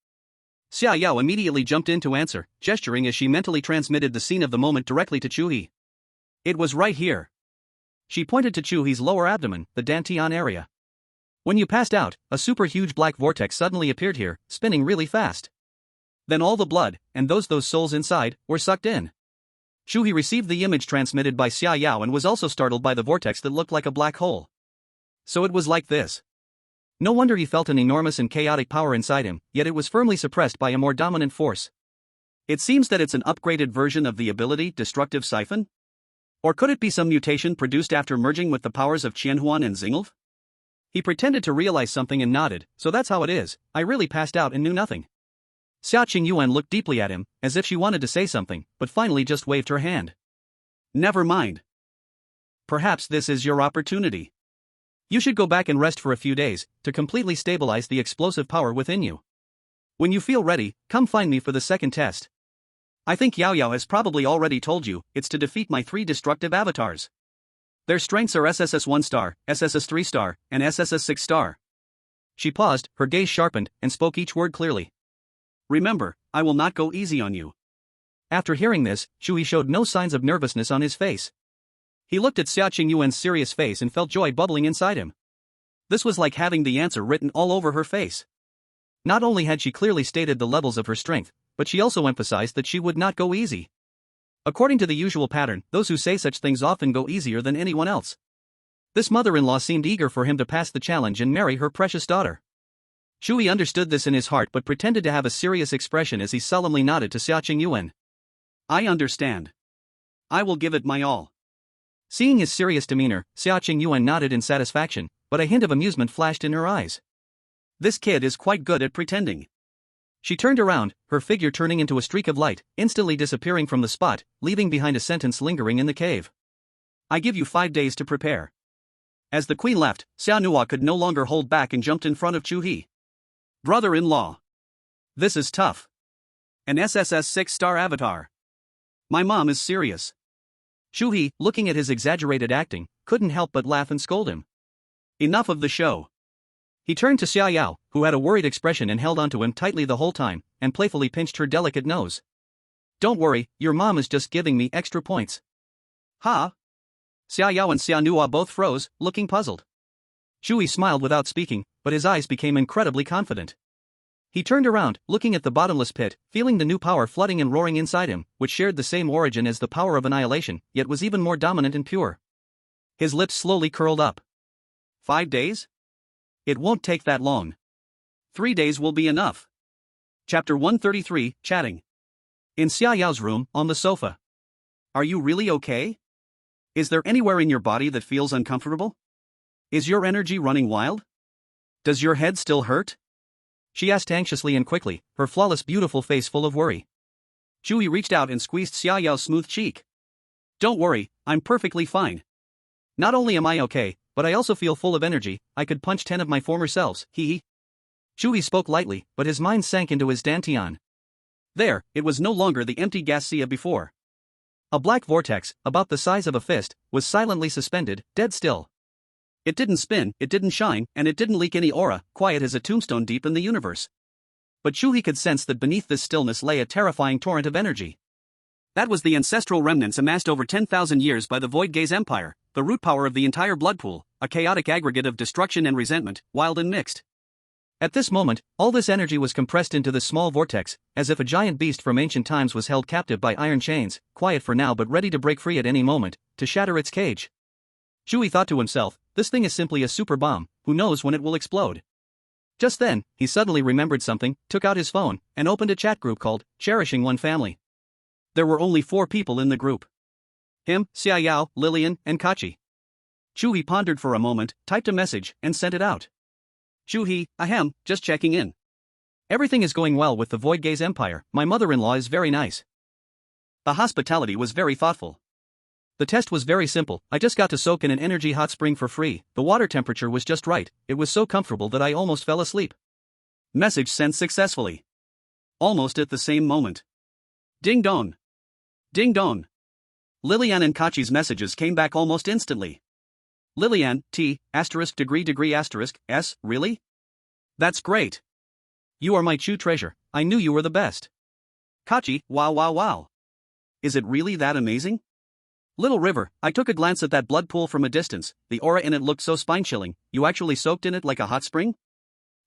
Xia Yao immediately jumped in to answer, gesturing as she mentally transmitted the scene of the moment directly to Chu He. It was right here. She pointed to Chu He's lower abdomen, the dantian area. When you passed out, a super huge black vortex suddenly appeared here, spinning really fast. Then all the blood, and those souls inside, were sucked in. Chu He received the image transmitted by Xia Yao and was also startled by the vortex that looked like a black hole. So it was like this. No wonder he felt an enormous and chaotic power inside him, yet it was firmly suppressed by a more dominant force. It seems that it's an upgraded version of the ability Destructive Siphon? Or could it be some mutation produced after merging with the powers of Qianhuan and Xingolf? He pretended to realize something and nodded, so that's how it is, I really passed out and knew nothing. Xia Qingyuan looked deeply at him, as if she wanted to say something, but finally just waved her hand. Never mind. Perhaps this is your opportunity. You should go back and rest for a few days, to completely stabilize the explosive power within you. When you feel ready, come find me for the second test. I think Yao Yao has probably already told you, it's to defeat my 3 destructive avatars. Their strengths are SSS 1-star, SSS 3-star, and SSS 6-star. She paused, her gaze sharpened, and spoke each word clearly. Remember, I will not go easy on you. After hearing this, Chu He showed no signs of nervousness on his face. He looked at Xia Qingyuan's serious face and felt joy bubbling inside him. This was like having the answer written all over her face. Not only had she clearly stated the levels of her strength, but she also emphasized that she would not go easy. According to the usual pattern, those who say such things often go easier than anyone else. This mother-in-law seemed eager for him to pass the challenge and marry her precious daughter. Chu He understood this in his heart but pretended to have a serious expression as he solemnly nodded to Xia Qingyuan. I understand. I will give it my all. Seeing his serious demeanor, Xia Qingyuan nodded in satisfaction, but a hint of amusement flashed in her eyes. This kid is quite good at pretending. She turned around, her figure turning into a streak of light, instantly disappearing from the spot, leaving behind a sentence lingering in the cave. I give you 5 days to prepare. As the queen left, Xianhua could no longer hold back and jumped in front of Chu He. Brother-in-law. This is tough. An SSS 6-star avatar. My mom is serious. Chu He, looking at his exaggerated acting, couldn't help but laugh and scold him. Enough of the show. He turned to Xia Yao, who had a worried expression and held onto him tightly the whole time, and playfully pinched her delicate nose. Don't worry, your mom is just giving me extra points. Huh? Xia Yao and Xianhua both froze, looking puzzled. Chu He smiled without speaking, but his eyes became incredibly confident. He turned around, looking at the bottomless pit, feeling the new power flooding and roaring inside him, which shared the same origin as the power of annihilation, yet was even more dominant and pure. His lips slowly curled up. 5 days? It won't take that long. 3 days will be enough. Chapter 133, Chatting. In Xia Yao's room, on the sofa. Are you really okay? Is there anywhere in your body that feels uncomfortable? Is your energy running wild? Does your head still hurt? She asked anxiously and quickly, her flawless beautiful face full of worry. Chu He reached out and squeezed Xia Yao's smooth cheek. Don't worry, I'm perfectly fine. Not only am I okay, but I also feel full of energy. I could punch 10 of my former selves, he. Chu He spoke lightly, but his mind sank into his dantian. There, it was no longer the empty gas sea of before. A black vortex, about the size of a fist, was silently suspended, dead still. It didn't spin, it didn't shine, and it didn't leak any aura, quiet as a tombstone deep in the universe. But Chu He could sense that beneath this stillness lay a terrifying torrent of energy. That was the ancestral remnants amassed over 10,000 years by the Void Gaze Empire, the root power of the entire blood pool, a chaotic aggregate of destruction and resentment, wild and mixed. At this moment, all this energy was compressed into this small vortex, as if a giant beast from ancient times was held captive by iron chains, quiet for now but ready to break free at any moment, to shatter its cage. Chu He thought to himself, this thing is simply a super bomb, who knows when it will explode. Just then, he suddenly remembered something, took out his phone, and opened a chat group called Cherishing One Family. There were only 4 people in the group. Him, Xia Yao, Lillian, and Kachi. Chu He pondered for a moment, typed a message, and sent it out. Chu He, ahem, just checking in. Everything is going well with the Void Gaze Empire, my mother-in-law is very nice. The hospitality was very thoughtful. The test was very simple, I just got to soak in an energy hot spring for free, the water temperature was just right, it was so comfortable that I almost fell asleep. Message sent successfully. Almost at the same moment. Ding dong. Ding dong. Lillian and Kachi's messages came back almost instantly. Lillian, T, asterisk degree asterisk, S, really? That's great. You are my true treasure, I knew you were the best. Kachi, wow. Is it really that amazing? Little River, I took a glance at that blood pool from a distance, the aura in it looked so spine-chilling, you actually soaked in it like a hot spring?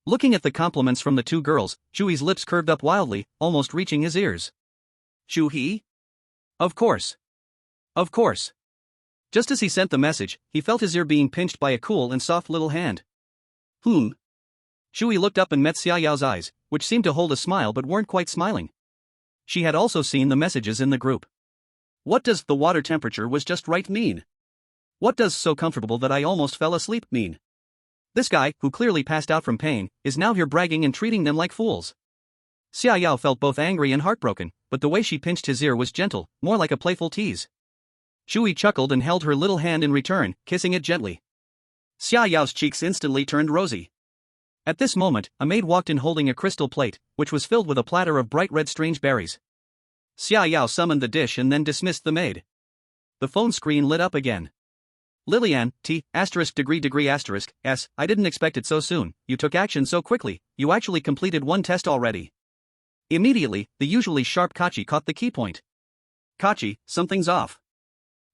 Looking at the compliments from the 2 girls, Chu He's lips curved up wildly, almost reaching his ears. Chu He? Of course. Of course. Just as he sent the message, he felt his ear being pinched by a cool and soft little hand. Chu He looked up and met Xia Yao's eyes, which seemed to hold a smile but weren't quite smiling. She had also seen the messages in the group. What does the water temperature was just right mean? What does so comfortable that I almost fell asleep mean? This guy, who clearly passed out from pain, is now here bragging and treating them like fools. Xia Yao felt both angry and heartbroken, but the way she pinched his ear was gentle, more like a playful tease. Chu He chuckled and held her little hand in return, kissing it gently. Xia Yao's cheeks instantly turned rosy. At this moment, a maid walked in holding a crystal plate, which was filled with a platter of bright red strange berries. Xia Yao summoned the dish and then dismissed the maid. The phone screen lit up again. Lillian, T, asterisk degree asterisk, S, I didn't expect it so soon, you took action so quickly, you actually completed 1 test already. Immediately, the usually sharp Kachi caught the key point. Kachi, something's off.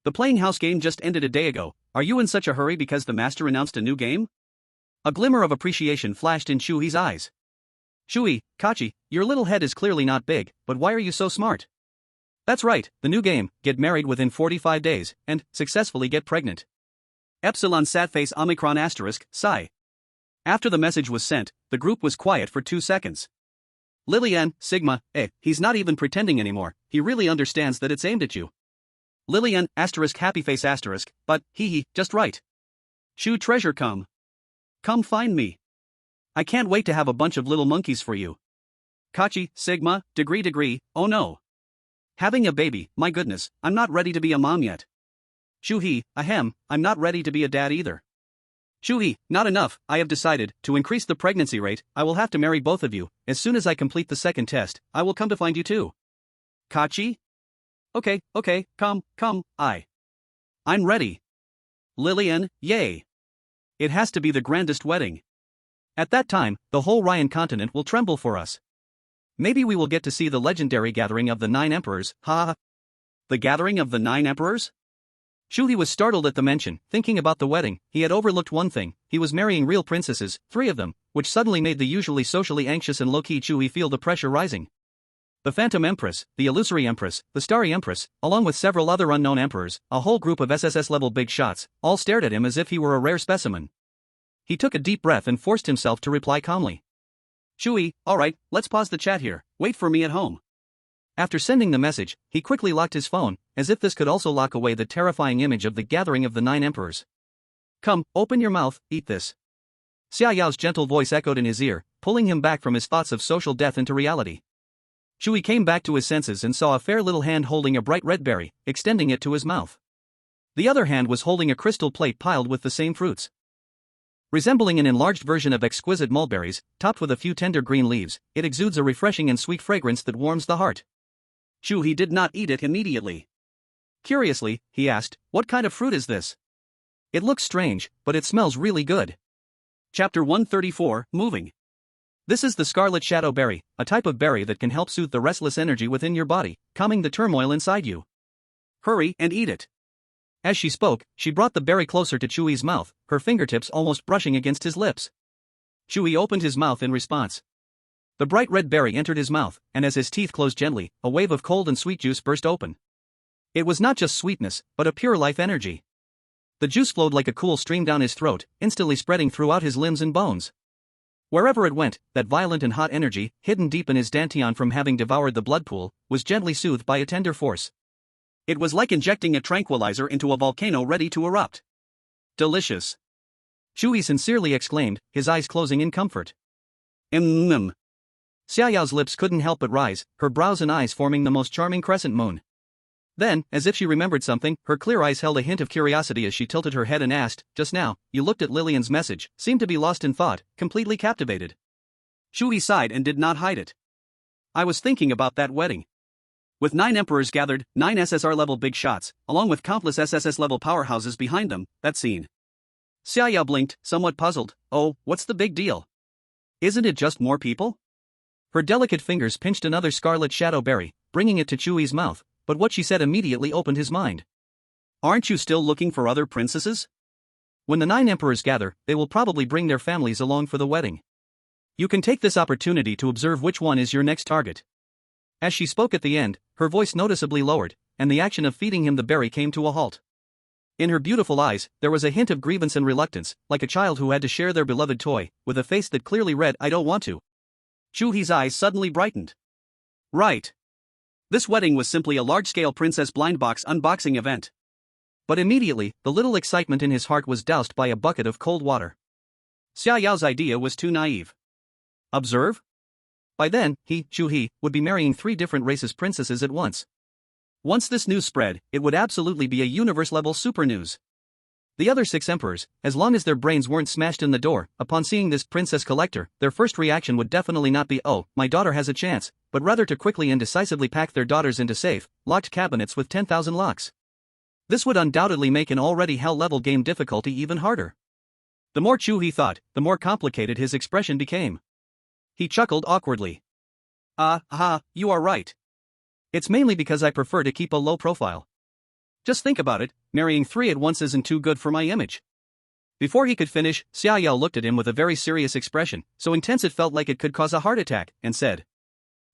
The playing house game just ended a day ago, are you in such a hurry because the master announced a new game? A glimmer of appreciation flashed in Chu He's eyes. Chu He, Kachi, your little head is clearly not big, but why are you so smart? That's right, the new game, get married within 45 days, and successfully get pregnant. Epsilon Satface Omicron asterisk, Psi. After the message was sent, the group was quiet for 2 seconds. Lillian, Sigma, he's not even pretending anymore, he really understands that it's aimed at you. Lillian, asterisk happy face asterisk, but, just right. Chu treasure come find me. I can't wait to have a bunch of little monkeys for you. Kachi, Sigma, degree, oh no. Having a baby, my goodness, I'm not ready to be a mom yet. Chu He, ahem, I'm not ready to be a dad either. Chu He, not enough, I have decided, to increase the pregnancy rate, I will have to marry both of you. As soon as I complete the second test, I will come to find you too. Kachi? Okay, come, I'm ready. Lillian, yay. It has to be the grandest wedding. At that time, the whole Ryan continent will tremble for us. Maybe we will get to see the legendary gathering of the 9 emperors, ha. The gathering of the 9 emperors? Chu He was startled at the mention. Thinking about the wedding, he had overlooked one thing: he was marrying real princesses, 3 of them, which suddenly made the usually socially anxious and low-key Chu He feel the pressure rising. The Phantom Empress, the Illusory Empress, the Starry Empress, along with several other unknown emperors, a whole group of SSS-level big shots, all stared at him as if he were a rare specimen. He took a deep breath and forced himself to reply calmly. Chu He, alright, let's pause the chat here, wait for me at home. After sending the message, he quickly locked his phone, as if this could also lock away the terrifying image of the gathering of the 9 emperors. Come, open your mouth, eat this. Xia Yao's gentle voice echoed in his ear, pulling him back from his thoughts of social death into reality. Chu He came back to his senses and saw a fair little hand holding a bright red berry, extending it to his mouth. The other hand was holding a crystal plate piled with the same fruits. Resembling an enlarged version of exquisite mulberries, topped with a few tender green leaves, it exudes a refreshing and sweet fragrance that warms the heart. Chu He did not eat it immediately. Curiously, he asked, what kind of fruit is this? It looks strange, but it smells really good. Chapter 134, Moving. This is the scarlet shadow berry, a type of berry that can help soothe the restless energy within your body, calming the turmoil inside you. Hurry and eat it. As she spoke, she brought the berry closer to Chu He's mouth, her fingertips almost brushing against his lips. Chu He opened his mouth in response. The bright red berry entered his mouth, and as his teeth closed gently, a wave of cold and sweet juice burst open. It was not just sweetness, but a pure life energy. The juice flowed like a cool stream down his throat, instantly spreading throughout his limbs and bones. Wherever it went, that violent and hot energy, hidden deep in his dantian from having devoured the blood pool, was gently soothed by a tender force. It was like injecting a tranquilizer into a volcano ready to erupt. Delicious. Chu He sincerely exclaimed, his eyes closing in comfort. Xia Yao's lips couldn't help but rise, her brows and eyes forming the most charming crescent moon. Then, as if she remembered something, her clear eyes held a hint of curiosity as she tilted her head and asked, just now, you looked at Lillian's message, seemed to be lost in thought, completely captivated. Chu He sighed and did not hide it. I was thinking about that wedding. With 9 emperors gathered, 9 SSR-level big shots, along with countless SSS-level powerhouses behind them, that scene. Xia Yao blinked, somewhat puzzled. Oh, what's the big deal? Isn't it just more people? Her delicate fingers pinched another scarlet shadow berry, bringing it to Chu He's mouth, but what she said immediately opened his mind. Aren't you still looking for other princesses? When the 9 emperors gather, they will probably bring their families along for the wedding. You can take this opportunity to observe which one is your next target. As she spoke at the end, her voice noticeably lowered, and the action of feeding him the berry came to a halt. In her beautiful eyes, there was a hint of grievance and reluctance, like a child who had to share their beloved toy, with a face that clearly read, I don't want to. Chu He's eyes suddenly brightened. Right. This wedding was simply a large-scale princess blind box unboxing event. But immediately, the little excitement in his heart was doused by a bucket of cold water. Xia Yao's idea was too naive. Observe? By then, Chu He, would be marrying 3 different races princesses at once. Once this news spread, it would absolutely be a universe-level super news. The other 6 emperors, as long as their brains weren't smashed in the door, upon seeing this princess collector, their first reaction would definitely not be, oh, my daughter has a chance, but rather to quickly and decisively pack their daughters into safe, locked cabinets with 10,000 locks. This would undoubtedly make an already hell-level game difficulty even harder. The more Chu He thought, the more complicated his expression became. He chuckled awkwardly. You are right. It's mainly because I prefer to keep a low profile. Just think about it, marrying 3 at once isn't too good for my image. Before he could finish, Xia Yao looked at him with a very serious expression, so intense it felt like it could cause a heart attack, and said,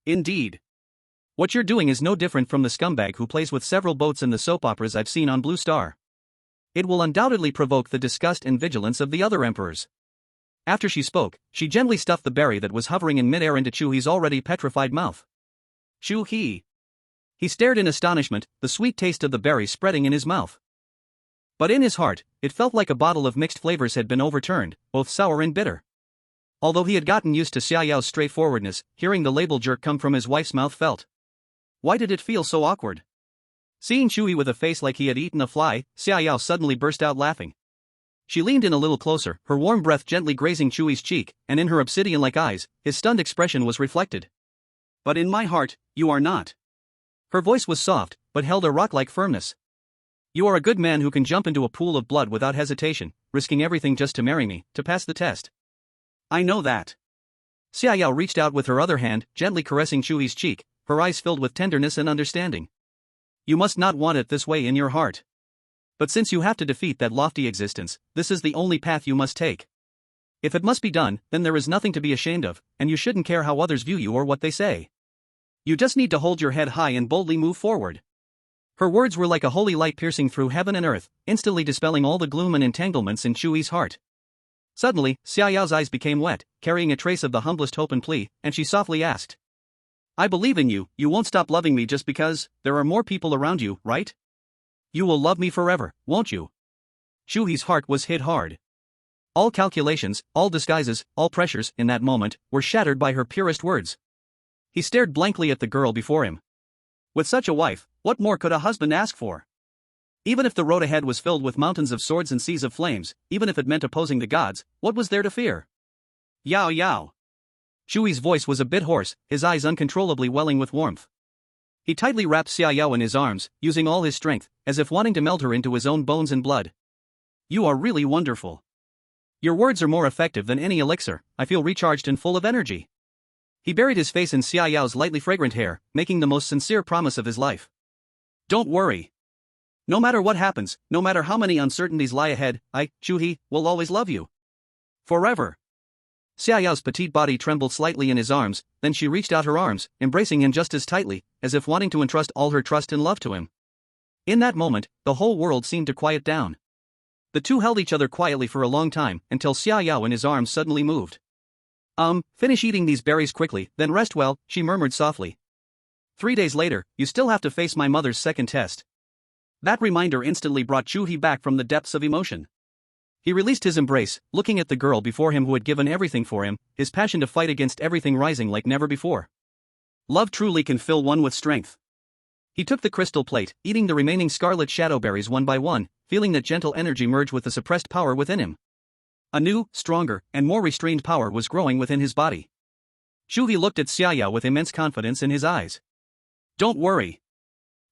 Indeed. What you're doing is no different from the scumbag who plays with several boats in the soap operas I've seen on Blue Star. It will undoubtedly provoke the disgust and vigilance of the other emperors. After she spoke, she gently stuffed the berry that was hovering in midair into Chu He's already petrified mouth. Chu He. He stared in astonishment, the sweet taste of the berry spreading in his mouth. But in his heart, it felt like a bottle of mixed flavors had been overturned, both sour and bitter. Although he had gotten used to Xia Yao's straightforwardness, hearing the label jerk come from his wife's mouth felt. Why did it feel so awkward? Seeing Chu He with a face like he had eaten a fly, Xia Yao suddenly burst out laughing. She leaned in a little closer, her warm breath gently grazing Chu He's cheek, and in her obsidian-like eyes, his stunned expression was reflected. But in my heart, you are not. Her voice was soft, but held a rock-like firmness. You are a good man who can jump into a pool of blood without hesitation, risking everything just to marry me, to pass the test. I know that. Xia Yao reached out with her other hand, gently caressing Chu He's cheek, her eyes filled with tenderness and understanding. You must not want it this way in your heart. But since you have to defeat that lofty existence, this is the only path you must take. If it must be done, then there is nothing to be ashamed of, and you shouldn't care how others view you or what they say. You just need to hold your head high and boldly move forward. Her words were like a holy light piercing through heaven and earth, instantly dispelling all the gloom and entanglements in Chu He's heart. Suddenly, Xia Yao's eyes became wet, carrying a trace of the humblest hope and plea, and she softly asked. I believe in you, you won't stop loving me just because there are more people around you, right? You will love me forever, won't you? Chu He's heart was hit hard. All calculations, all disguises, all pressures, in that moment, were shattered by her purest words. He stared blankly at the girl before him. With such a wife, what more could a husband ask for? Even if the road ahead was filled with mountains of swords and seas of flames, even if it meant opposing the gods, what was there to fear? Yao Yao. Chu He's voice was a bit hoarse, his eyes uncontrollably welling with warmth. He tightly wrapped Xia Yao in his arms, using all his strength, as if wanting to melt her into his own bones and blood. You are really wonderful. Your words are more effective than any elixir, I feel recharged and full of energy. He buried his face in Xia Yao's lightly fragrant hair, making the most sincere promise of his life. Don't worry. No matter what happens, no matter how many uncertainties lie ahead, I, Chu He, will always love you. Forever. Xia Yao's petite body trembled slightly in his arms, then she reached out her arms, embracing him just as tightly, as if wanting to entrust all her trust and love to him. In that moment, the whole world seemed to quiet down. The two held each other quietly for a long time, until Xia Yao in his arms suddenly moved. Finish eating these berries quickly, then rest well, she murmured softly. 3 days later, you still have to face my mother's second test. That reminder instantly brought Chu He back from the depths of emotion. He released his embrace, looking at the girl before him who had given everything for him, his passion to fight against everything rising like never before. Love truly can fill one with strength. He took the crystal plate, eating the remaining scarlet shadow berries one by one, feeling that gentle energy merge with the suppressed power within him. A new, stronger, and more restrained power was growing within his body. Chu He looked at Xia Yao with immense confidence in his eyes. Don't worry.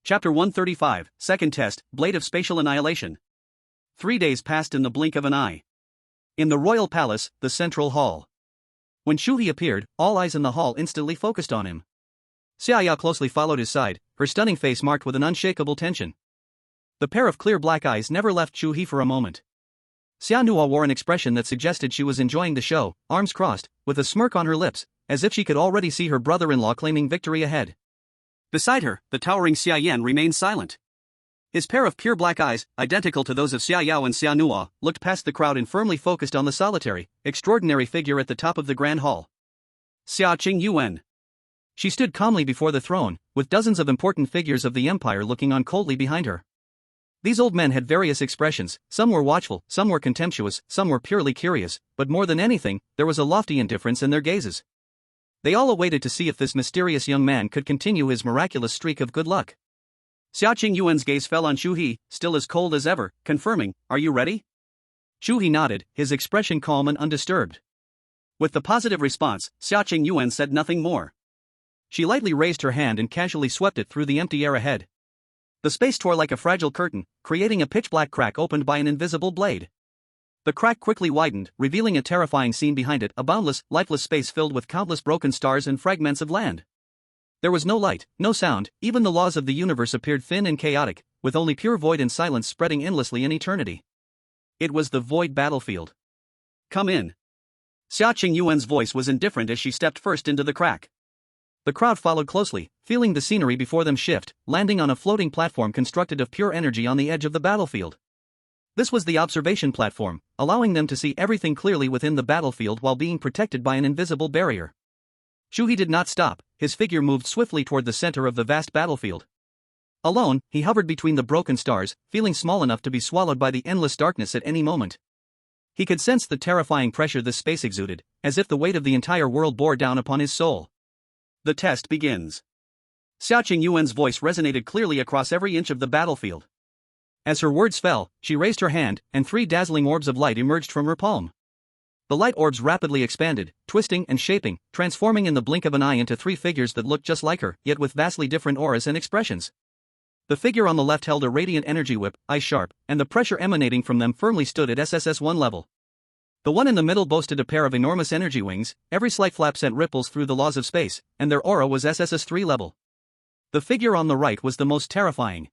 Chapter 135, Second Test, Blade of Spatial Annihilation. 3 days passed in the blink of an eye. In the royal palace, the central hall. When Chu He appeared, all eyes in the hall instantly focused on him. Xia Yao closely followed his side, her stunning face marked with an unshakable tension. The pair of clear black eyes never left Chu He for a moment. Xia Nua wore an expression that suggested she was enjoying the show, arms crossed, with a smirk on her lips, as if she could already see her brother-in-law claiming victory ahead. Beside her, the towering Xia Yan remained silent. His pair of pure black eyes, identical to those of Xia Yao and Xia Nua, looked past the crowd and firmly focused on the solitary, extraordinary figure at the top of the grand hall. Xia Qing Yuan. She stood calmly before the throne, with dozens of important figures of the empire looking on coldly behind her. These old men had various expressions, some were watchful, some were contemptuous, some were purely curious, but more than anything, there was a lofty indifference in their gazes. They all awaited to see if this mysterious young man could continue his miraculous streak of good luck. Xia Qing Yuan's gaze fell on Chu He, still as cold as ever, confirming, "Are you ready?" Chu He nodded, his expression calm and undisturbed. With the positive response, Xia Qing Yuan said nothing more. She lightly raised her hand and casually swept it through the empty air ahead. The space tore like a fragile curtain, creating a pitch-black crack opened by an invisible blade. The crack quickly widened, revealing a terrifying scene behind it, a boundless, lifeless space filled with countless broken stars and fragments of land. There was no light, no sound, even the laws of the universe appeared thin and chaotic, with only pure void and silence spreading endlessly in eternity. It was the void battlefield. Come in. Xia Qing Yuan's voice was indifferent as she stepped first into the crack. The crowd followed closely, feeling the scenery before them shift, landing on a floating platform constructed of pure energy on the edge of the battlefield. This was the observation platform, allowing them to see everything clearly within the battlefield while being protected by an invisible barrier. Chu He did not stop, his figure moved swiftly toward the center of the vast battlefield. Alone, he hovered between the broken stars, feeling small enough to be swallowed by the endless darkness at any moment. He could sense the terrifying pressure this space exuded, as if the weight of the entire world bore down upon his soul. The test begins. Xiaoqing Yuan's voice resonated clearly across every inch of the battlefield. As her words fell, she raised her hand, and 3 dazzling orbs of light emerged from her palm. The light orbs rapidly expanded, twisting and shaping, transforming in the blink of an eye into 3 figures that looked just like her, yet with vastly different auras and expressions. The figure on the left held a radiant energy whip, eyes sharp, and the pressure emanating from them firmly stood at SSS-1 level. The one in the middle boasted a pair of enormous energy wings, every slight flap sent ripples through the laws of space, and their aura was SSS-3 level. The figure on the right was the most terrifying.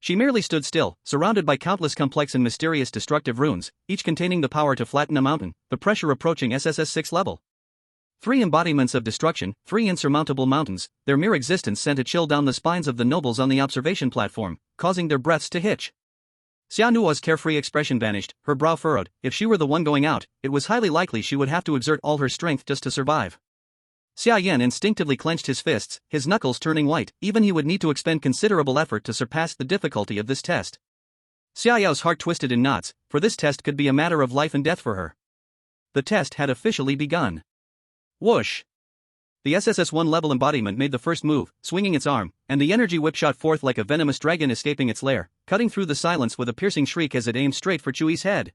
She merely stood still, surrounded by countless complex and mysterious destructive runes, each containing the power to flatten a mountain, the pressure approaching SSS-6 level. 3 embodiments of destruction, 3 insurmountable mountains, their mere existence sent a chill down the spines of the nobles on the observation platform, causing their breaths to hitch. Xia Nuo's carefree expression vanished, her brow furrowed. If she were the one going out, it was highly likely she would have to exert all her strength just to survive. Xia Yan instinctively clenched his fists, his knuckles turning white. Even he would need to expend considerable effort to surpass the difficulty of this test. Xia Yao's heart twisted in knots, for this test could be a matter of life and death for her. The test had officially begun. Whoosh! The SSS-1 level embodiment made the first move, swinging its arm, and the energy whip shot forth like a venomous dragon escaping its lair, cutting through the silence with a piercing shriek as it aimed straight for Chu He's head.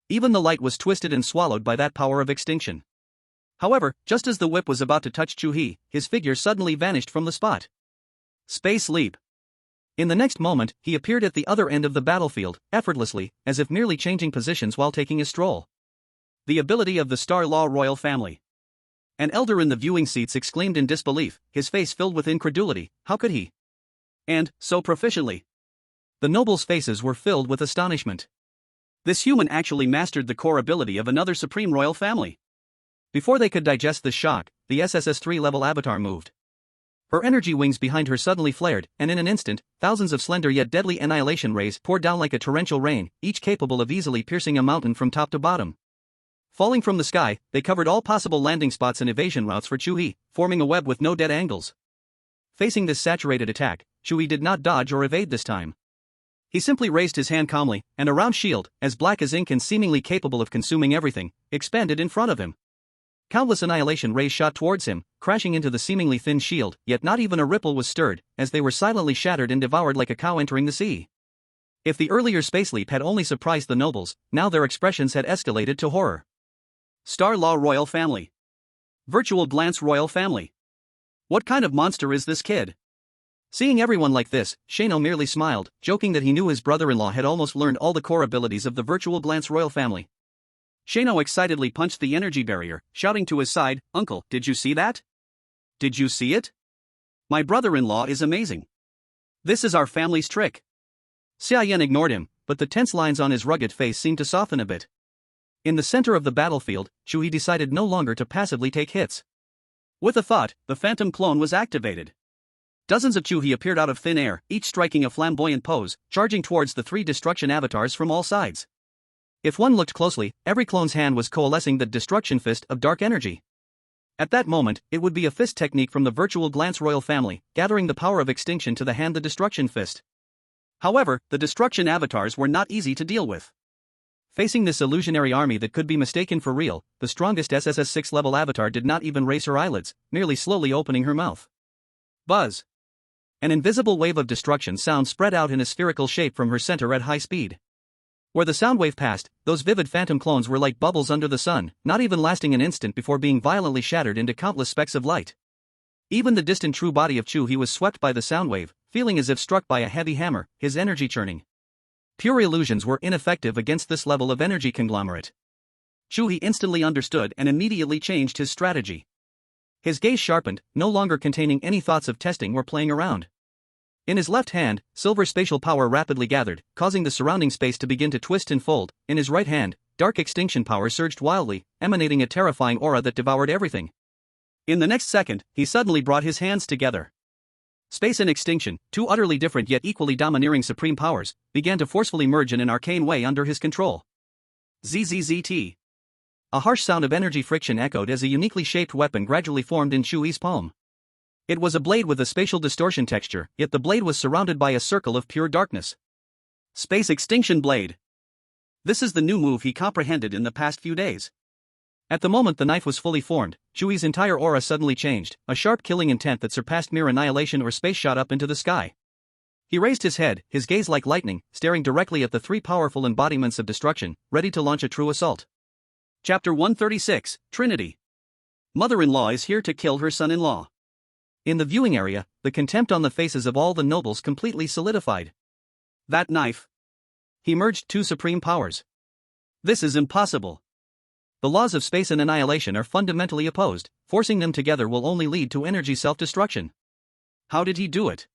Even the light was twisted and swallowed by that power of extinction. However, just as the whip was about to touch Chu He, his figure suddenly vanished from the spot. Space leap. In the next moment, he appeared at the other end of the battlefield, effortlessly, as if merely changing positions while taking a stroll. The ability of the Star Law royal family. An elder in the viewing seats exclaimed in disbelief, his face filled with incredulity. How could he? And, so proficiently. The nobles' faces were filled with astonishment. This human actually mastered the core ability of another supreme royal family. Before they could digest the shock, the SSS-3 level avatar moved. Her energy wings behind her suddenly flared, and in an instant, thousands of slender yet deadly annihilation rays poured down like a torrential rain, each capable of easily piercing a mountain from top to bottom. Falling from the sky, they covered all possible landing spots and evasion routes for Chu He, forming a web with no dead angles. Facing this saturated attack, Chu He did not dodge or evade this time. He simply raised his hand calmly, and a round shield, as black as ink and seemingly capable of consuming everything, expanded in front of him. Countless annihilation rays shot towards him, crashing into the seemingly thin shield, yet not even a ripple was stirred, as they were silently shattered and devoured like a cow entering the sea. If the earlier space leap had only surprised the nobles, now their expressions had escalated to horror. Star Law royal family. Virtual glance royal family. What kind of monster is this kid? Seeing everyone like this, Shano merely smiled, joking that he knew his brother-in-law had almost learned all the core abilities of the virtual glance royal family. Shano excitedly punched the energy barrier, shouting to his side, "Uncle, did you see that? Did you see it? My brother-in-law is amazing. This is our family's trick." Xia Yan ignored him, but the tense lines on his rugged face seemed to soften a bit. In the center of the battlefield, Chu He decided no longer to passively take hits. With a thought, the phantom clone was activated. Dozens of Chu He appeared out of thin air, each striking a flamboyant pose, charging towards the 3 destruction avatars from all sides. If one looked closely, every clone's hand was coalescing the destruction fist of dark energy. At that moment, it would be a fist technique from the virtual glance royal family, gathering the power of extinction to the hand the destruction fist. However, the destruction avatars were not easy to deal with. Facing this illusionary army that could be mistaken for real, the strongest SSS-6 level avatar did not even raise her eyelids, merely slowly opening her mouth. Buzz! An invisible wave of destruction sound spread out in a spherical shape from her center at high speed. Where the sound wave passed, those vivid phantom clones were like bubbles under the sun, not even lasting an instant before being violently shattered into countless specks of light. Even the distant true body of Chu He was swept by the sound wave, feeling as if struck by a heavy hammer, his energy churning. Pure illusions were ineffective against this level of energy conglomerate. Chu He instantly understood and immediately changed his strategy. His gaze sharpened, no longer containing any thoughts of testing or playing around. In his left hand, silver spatial power rapidly gathered, causing the surrounding space to begin to twist and fold. In his right hand, dark extinction power surged wildly, emanating a terrifying aura that devoured everything. In the next second, he suddenly brought his hands together. Space and extinction, 2 utterly different yet equally domineering supreme powers, began to forcefully merge in an arcane way under his control. ZZZT. A harsh sound of energy friction echoed as a uniquely shaped weapon gradually formed in Chu He's palm. It was a blade with a spatial distortion texture, yet the blade was surrounded by a circle of pure darkness. Space Extinction Blade. This is the new move he comprehended in the past few days. At the moment the knife was fully formed, Chu He's entire aura suddenly changed, a sharp killing intent that surpassed mere annihilation or space shot up into the sky. He raised his head, his gaze like lightning, staring directly at the three powerful embodiments of destruction, ready to launch a true assault. Chapter 136, Trinity. Mother-in-law is here to kill her son-in-law. In the viewing area, the contempt on the faces of all the nobles completely solidified. That knife. He merged two supreme powers. This is impossible. The laws of space and annihilation are fundamentally opposed, forcing them together will only lead to energy self-destruction. How did he do it?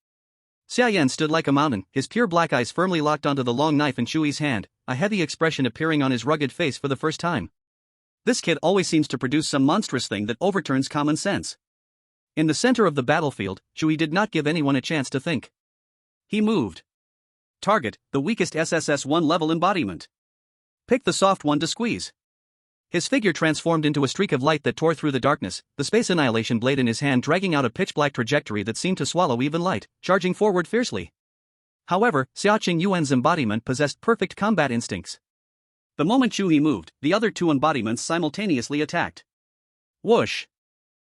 Xia Yan stood like a mountain, his pure black eyes firmly locked onto the long knife in Chu He's hand, a heavy expression appearing on his rugged face for the first time. This kid always seems to produce some monstrous thing that overturns common sense. In the center of the battlefield, Chu He did not give anyone a chance to think. He moved. Target, the weakest SSS-1 level embodiment. Pick the soft one to squeeze. His figure transformed into a streak of light that tore through the darkness, the space annihilation blade in his hand dragging out a pitch-black trajectory that seemed to swallow even light, charging forward fiercely. However, Xiaoqing Yuan's embodiment possessed perfect combat instincts. The moment Chu He moved, the other two embodiments simultaneously attacked. Whoosh!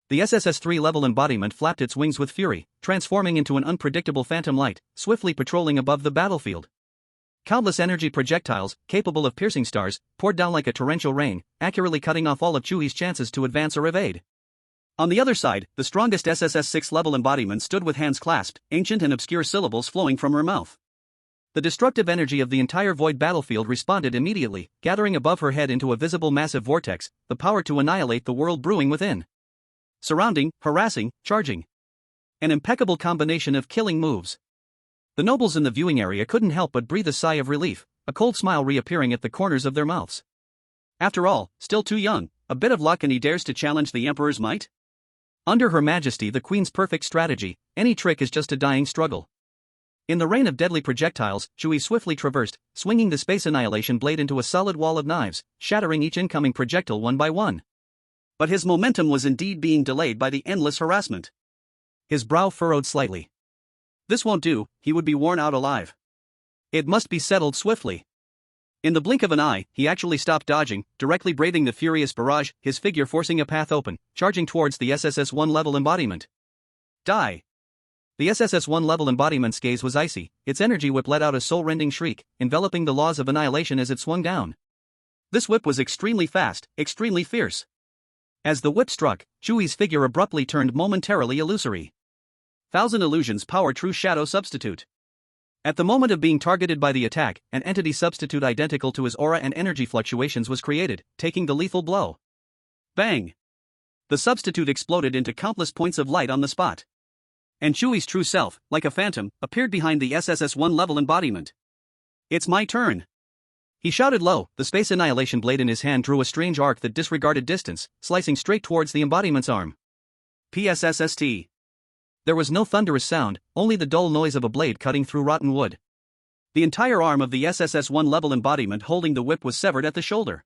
The SSS-3 level embodiment flapped its wings with fury, transforming into an unpredictable phantom light, swiftly patrolling above the battlefield. Countless energy projectiles, capable of piercing stars, poured down like a torrential rain, accurately cutting off all of Chu He's chances to advance or evade. On the other side, the strongest SSS-6 level embodiment stood with hands clasped, ancient and obscure syllables flowing from her mouth. The destructive energy of the entire void battlefield responded immediately, gathering above her head into a visible massive vortex, the power to annihilate the world brewing within. Surrounding, harassing, charging. An impeccable combination of killing moves. The nobles in the viewing area couldn't help but breathe a sigh of relief, a cold smile reappearing at the corners of their mouths. After all, still too young, a bit of luck and he dares to challenge the Emperor's might? Under Her Majesty the Queen's perfect strategy, any trick is just a dying struggle. In the rain of deadly projectiles, Chu He swiftly traversed, swinging the space annihilation blade into a solid wall of knives, shattering each incoming projectile one by one. But his momentum was indeed being delayed by the endless harassment. His brow furrowed slightly. This won't do, he would be worn out alive. It must be settled swiftly. In the blink of an eye, he actually stopped dodging, directly braving the furious barrage, his figure forcing a path open, charging towards the SSS-1 level embodiment. Die! The SSS-1 level embodiment's gaze was icy, its energy whip let out a soul-rending shriek, enveloping the laws of annihilation as it swung down. This whip was extremely fast, extremely fierce. As the whip struck, Chu He's figure abruptly turned momentarily illusory. Thousand Illusions Power True Shadow Substitute. At the moment of being targeted by the attack, an entity substitute identical to his aura and energy fluctuations was created, taking the lethal blow. Bang! The substitute exploded into countless points of light on the spot. And Chu He's true self, like a phantom, appeared behind the SSS-1 level embodiment. It's my turn! He shouted low, the space annihilation blade in his hand drew a strange arc that disregarded distance, slicing straight towards the embodiment's arm. PSSST. There was no thunderous sound, only the dull noise of a blade cutting through rotten wood. The entire arm of the SSS-1 level embodiment holding the whip was severed at the shoulder.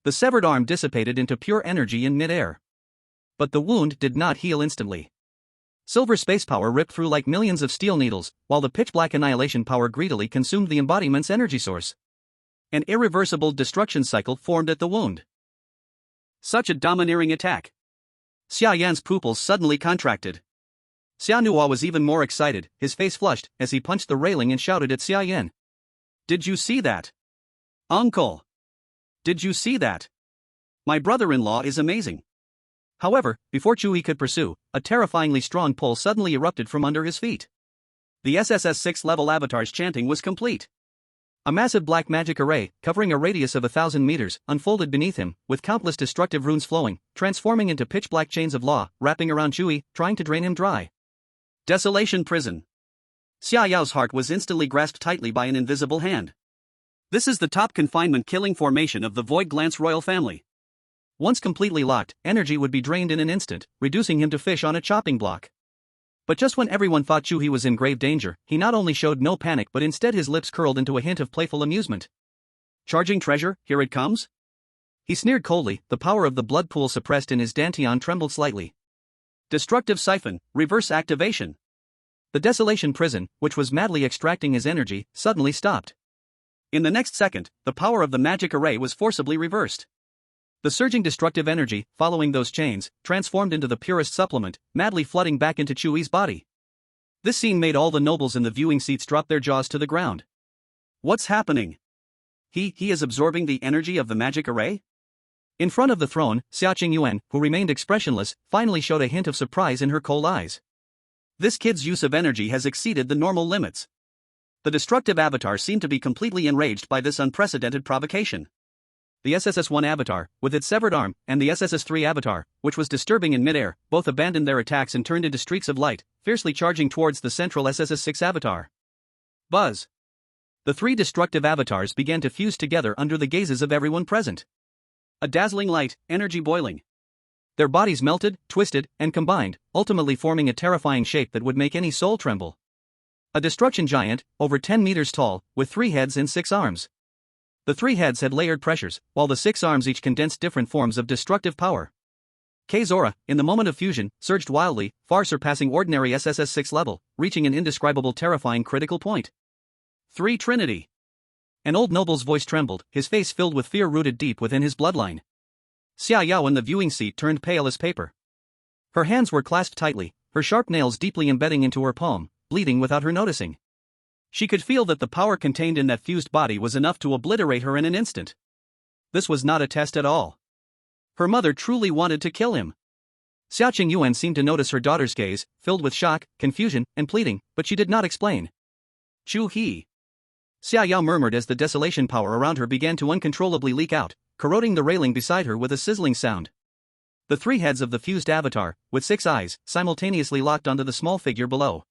The severed arm dissipated into pure energy in mid-air. But the wound did not heal instantly. Silver space power ripped through like millions of steel needles, while the pitch-black annihilation power greedily consumed the embodiment's energy source. An irreversible destruction cycle formed at the wound. Such a domineering attack. Xia Yan's pupils suddenly contracted. Xia Nuo was even more excited, his face flushed, as he punched the railing and shouted at Xia Yan. Did you see that? Uncle! Did you see that? My brother-in-law is amazing. However, before Chu He could pursue, a terrifyingly strong pull suddenly erupted from under his feet. The SSS-6 level avatar's chanting was complete. A massive black magic array, covering a radius of 1,000 meters, unfolded beneath him, with countless destructive runes flowing, transforming into pitch-black chains of law, wrapping around Chu He, trying to drain him dry. Desolation Prison. Xia Yao's heart was instantly grasped tightly by an invisible hand. This is the top confinement killing formation of the Void Glance royal family. Once completely locked, energy would be drained in an instant, reducing him to fish on a chopping block. But just when everyone thought Chu He was in grave danger, he not only showed no panic but instead his lips curled into a hint of playful amusement. Charging treasure, here it comes? He sneered coldly, the power of the blood pool suppressed in his dantian trembled slightly. Destructive siphon, reverse activation. The desolation prison, which was madly extracting his energy, suddenly stopped. In the next second, the power of the magic array was forcibly reversed. The surging destructive energy, following those chains, transformed into the purest supplement, madly flooding back into Chu He's body. This scene made all the nobles in the viewing seats drop their jaws to the ground. What's happening? He is absorbing the energy of the magic array? In front of the throne, Xia Qingyuan, who remained expressionless, finally showed a hint of surprise in her cold eyes. This kid's use of energy has exceeded the normal limits. The destructive avatar seemed to be completely enraged by this unprecedented provocation. The SSS-1 avatar, with its severed arm, and the SSS-3 avatar, which was disturbing in midair, both abandoned their attacks and turned into streaks of light, fiercely charging towards the central SSS-6 avatar. Buzz! The three destructive avatars began to fuse together under the gazes of everyone present. A dazzling light, energy boiling. Their bodies melted, twisted, and combined, ultimately forming a terrifying shape that would make any soul tremble. A destruction giant, over 10 meters tall, with 3 heads and 6 arms. The 3 heads had layered pressures, while the 6 arms each condensed different forms of destructive power. K's aura, in the moment of fusion, surged wildly, far surpassing ordinary SSS-6 level, reaching an indescribable terrifying critical point. 3 Trinity. An old noble's voice trembled, his face filled with fear rooted deep within his bloodline. Xia Yao in the viewing seat turned pale as paper. Her hands were clasped tightly, her sharp nails deeply embedding into her palm, bleeding without her noticing. She could feel that the power contained in that fused body was enough to obliterate her in an instant. This was not a test at all. Her mother truly wanted to kill him. Xia Qingyuan seemed to notice her daughter's gaze, filled with shock, confusion, and pleading, but she did not explain. Chu He. Xia Yao murmured as the desolation power around her began to uncontrollably leak out, corroding the railing beside her with a sizzling sound. The 3 heads of the fused avatar, with 6 eyes, simultaneously locked onto the small figure below.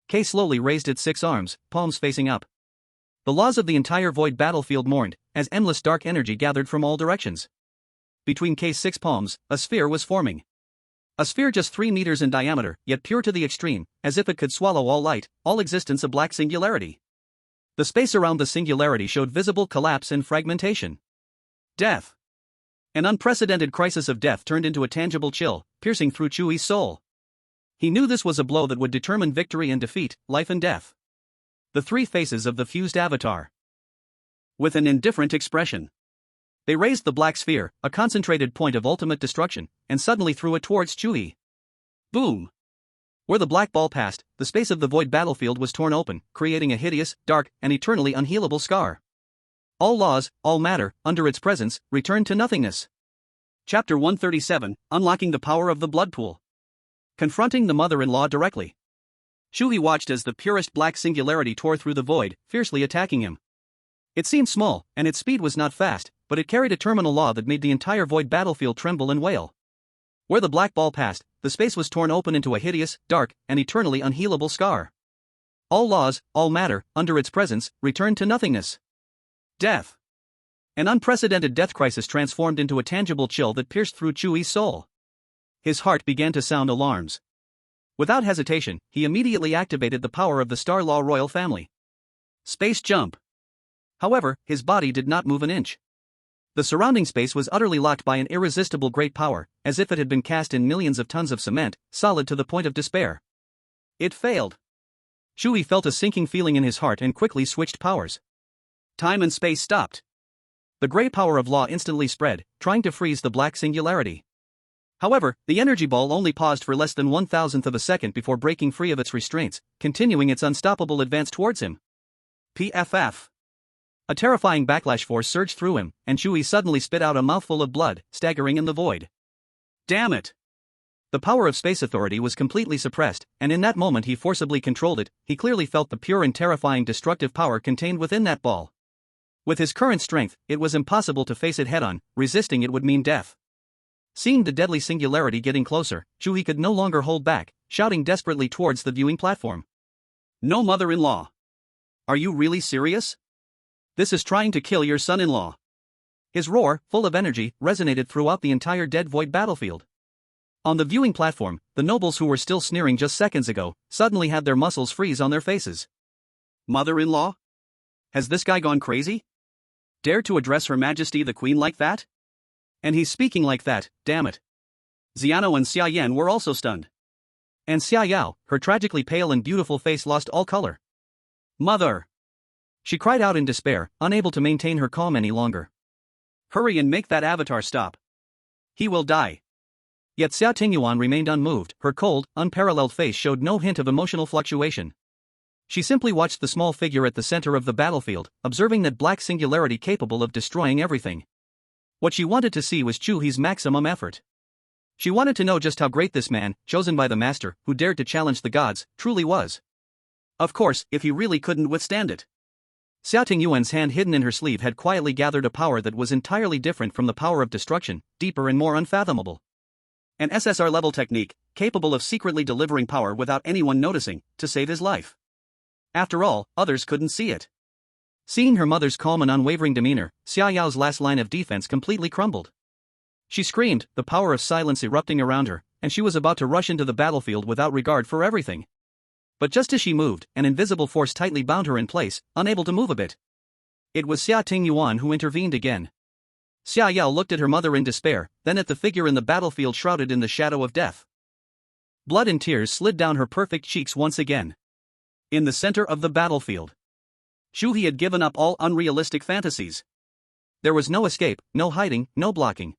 K slowly raised its 6 arms, palms facing up. The laws of the entire void battlefield mourned, as endless dark energy gathered from all directions. Between K's 6 palms, a sphere was forming. A sphere just 3 meters in diameter, yet pure to the extreme, as if it could swallow all light, all existence a black singularity. The space around the singularity showed visible collapse and fragmentation. Death. An unprecedented crisis of death turned into a tangible chill, piercing through Chu He's soul. He knew this was a blow that would determine victory and defeat, life and death. The 3 faces of the fused avatar. With an indifferent expression. They raised the black sphere, a concentrated point of ultimate destruction, and suddenly threw it towards Chu He. Boom! Where the black ball passed, the space of the void battlefield was torn open, creating a hideous, dark, and eternally unhealable scar. All laws, all matter, under its presence, returned to nothingness. Chapter 137, Unlocking the Power of the Blood Pool. Confronting the mother-in-law directly. Chu He watched as the purest black singularity tore through the void, fiercely attacking him. It seemed small, and its speed was not fast, but it carried a terminal law that made the entire void battlefield tremble and wail. Where the black ball passed, the space was torn open into a hideous, dark, and eternally unhealable scar. All laws, all matter, under its presence, returned to nothingness. Death. An unprecedented death crisis transformed into a tangible chill that pierced through Chu He's soul. His heart began to sound alarms. Without hesitation, he immediately activated the power of the Star Law royal family. Space jump. However, his body did not move an inch. The surrounding space was utterly locked by an irresistible great power, as if it had been cast in millions of tons of cement, solid to the point of despair. It failed. Chu He felt a sinking feeling in his heart and quickly switched powers. Time and space stopped. The gray power of law instantly spread, trying to freeze the black singularity. However, the energy ball only paused for less than 1/1000th of a second before breaking free of its restraints, continuing its unstoppable advance towards him. PFF. A terrifying backlash force surged through him, and Chu He suddenly spit out a mouthful of blood, staggering in the void. Damn it! The power of space authority was completely suppressed, and in that moment he forcibly controlled it. He clearly felt the pure and terrifying destructive power contained within that ball. With his current strength, it was impossible to face it head-on. Resisting it would mean death. Seeing the deadly singularity getting closer, Chu He could no longer hold back, shouting desperately towards the viewing platform. No, mother-in-law. Are you really serious? This is trying to kill your son-in-law. His roar, full of energy, resonated throughout the entire dead void battlefield. On the viewing platform, the nobles who were still sneering just seconds ago, suddenly had their muscles freeze on their faces. Mother-in-law? Has this guy gone crazy? Dare to address Her Majesty the Queen like that? And he's speaking like that, damn it. Xiano and Xia Yan were also stunned. And Xia Yao, her tragically pale and beautiful face lost all color. Mother! She cried out in despair, unable to maintain her calm any longer. Hurry and make that avatar stop. He will die. Yet Xia Tingyuan remained unmoved, her cold, unparalleled face showed no hint of emotional fluctuation. She simply watched the small figure at the center of the battlefield, observing that black singularity capable of destroying everything. What she wanted to see was Chu He's maximum effort. She wanted to know just how great this man, chosen by the master, who dared to challenge the gods, truly was. Of course, if he really couldn't withstand it. Xia Tingyuan's hand hidden in her sleeve had quietly gathered a power that was entirely different from the power of destruction, deeper and more unfathomable. An SSR-level technique, capable of secretly delivering power without anyone noticing, to save his life. After all, others couldn't see it. Seeing her mother's calm and unwavering demeanor, Xia Yao's last line of defense completely crumbled. She screamed, the power of silence erupting around her, and she was about to rush into the battlefield without regard for everything. But just as she moved, an invisible force tightly bound her in place, unable to move a bit. It was Xia Tingyuan who intervened again. Xia Yao looked at her mother in despair, then at the figure in the battlefield shrouded in the shadow of death. Blood and tears slid down her perfect cheeks once again. In the center of the battlefield, Chu He had given up all unrealistic fantasies. There was no escape, no hiding, no blocking.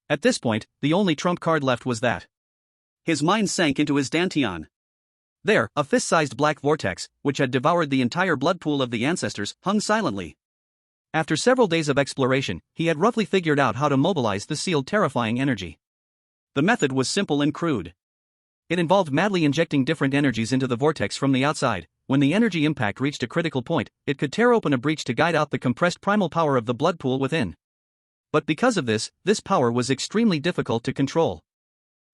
At this point, the only trump card left was that. His mind sank into his dantian. There, a fist-sized black vortex, which had devoured the entire blood pool of the ancestors, hung silently. After several days of exploration, he had roughly figured out how to mobilize the sealed terrifying energy. The method was simple and crude. It involved madly injecting different energies into the vortex from the outside. When the energy impact reached a critical point, it could tear open a breach to guide out the compressed primal power of the blood pool within. But because of this power was extremely difficult to control.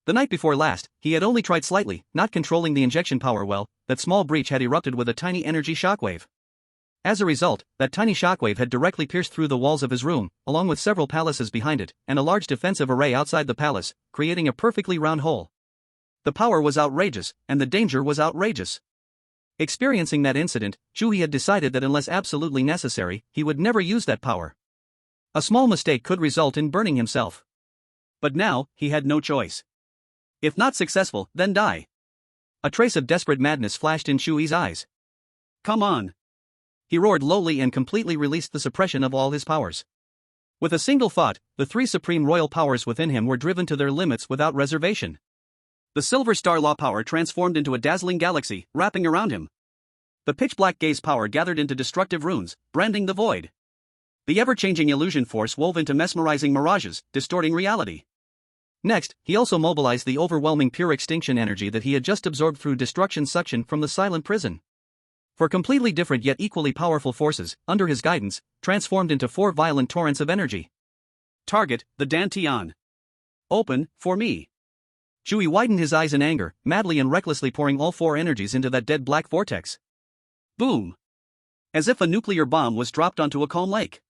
The night before last, he had only tried slightly, not controlling the injection power well. That small breach had erupted with a tiny energy shockwave. As a result, that tiny shockwave had directly pierced through the walls of his room, along with several palaces behind it, and a large defensive array outside the palace, creating a perfectly round hole. The power was outrageous, and the danger was outrageous. Experiencing that incident, Chu He had decided that unless absolutely necessary, he would never use that power. A small mistake could result in burning himself. But now, he had no choice. If not successful, then die. A trace of desperate madness flashed in Chu He's eyes. Come on. He roared lowly and completely released the suppression of all his powers. With a single thought, the three supreme royal powers within him were driven to their limits without reservation. The Silver Star Law power transformed into a dazzling galaxy, wrapping around him. The pitch-black gaze power gathered into destructive runes, branding the void. The ever-changing illusion force wove into mesmerizing mirages, distorting reality. Next, he also mobilized the overwhelming pure extinction energy that he had just absorbed through destruction suction from the silent prison. For completely different yet equally powerful forces, under his guidance, transformed into four violent torrents of energy. Target, the Dantian. Open, for me. Chu He widened his eyes in anger, madly and recklessly pouring all four energies into that dead black vortex. Boom! As if a nuclear bomb was dropped onto a calm lake.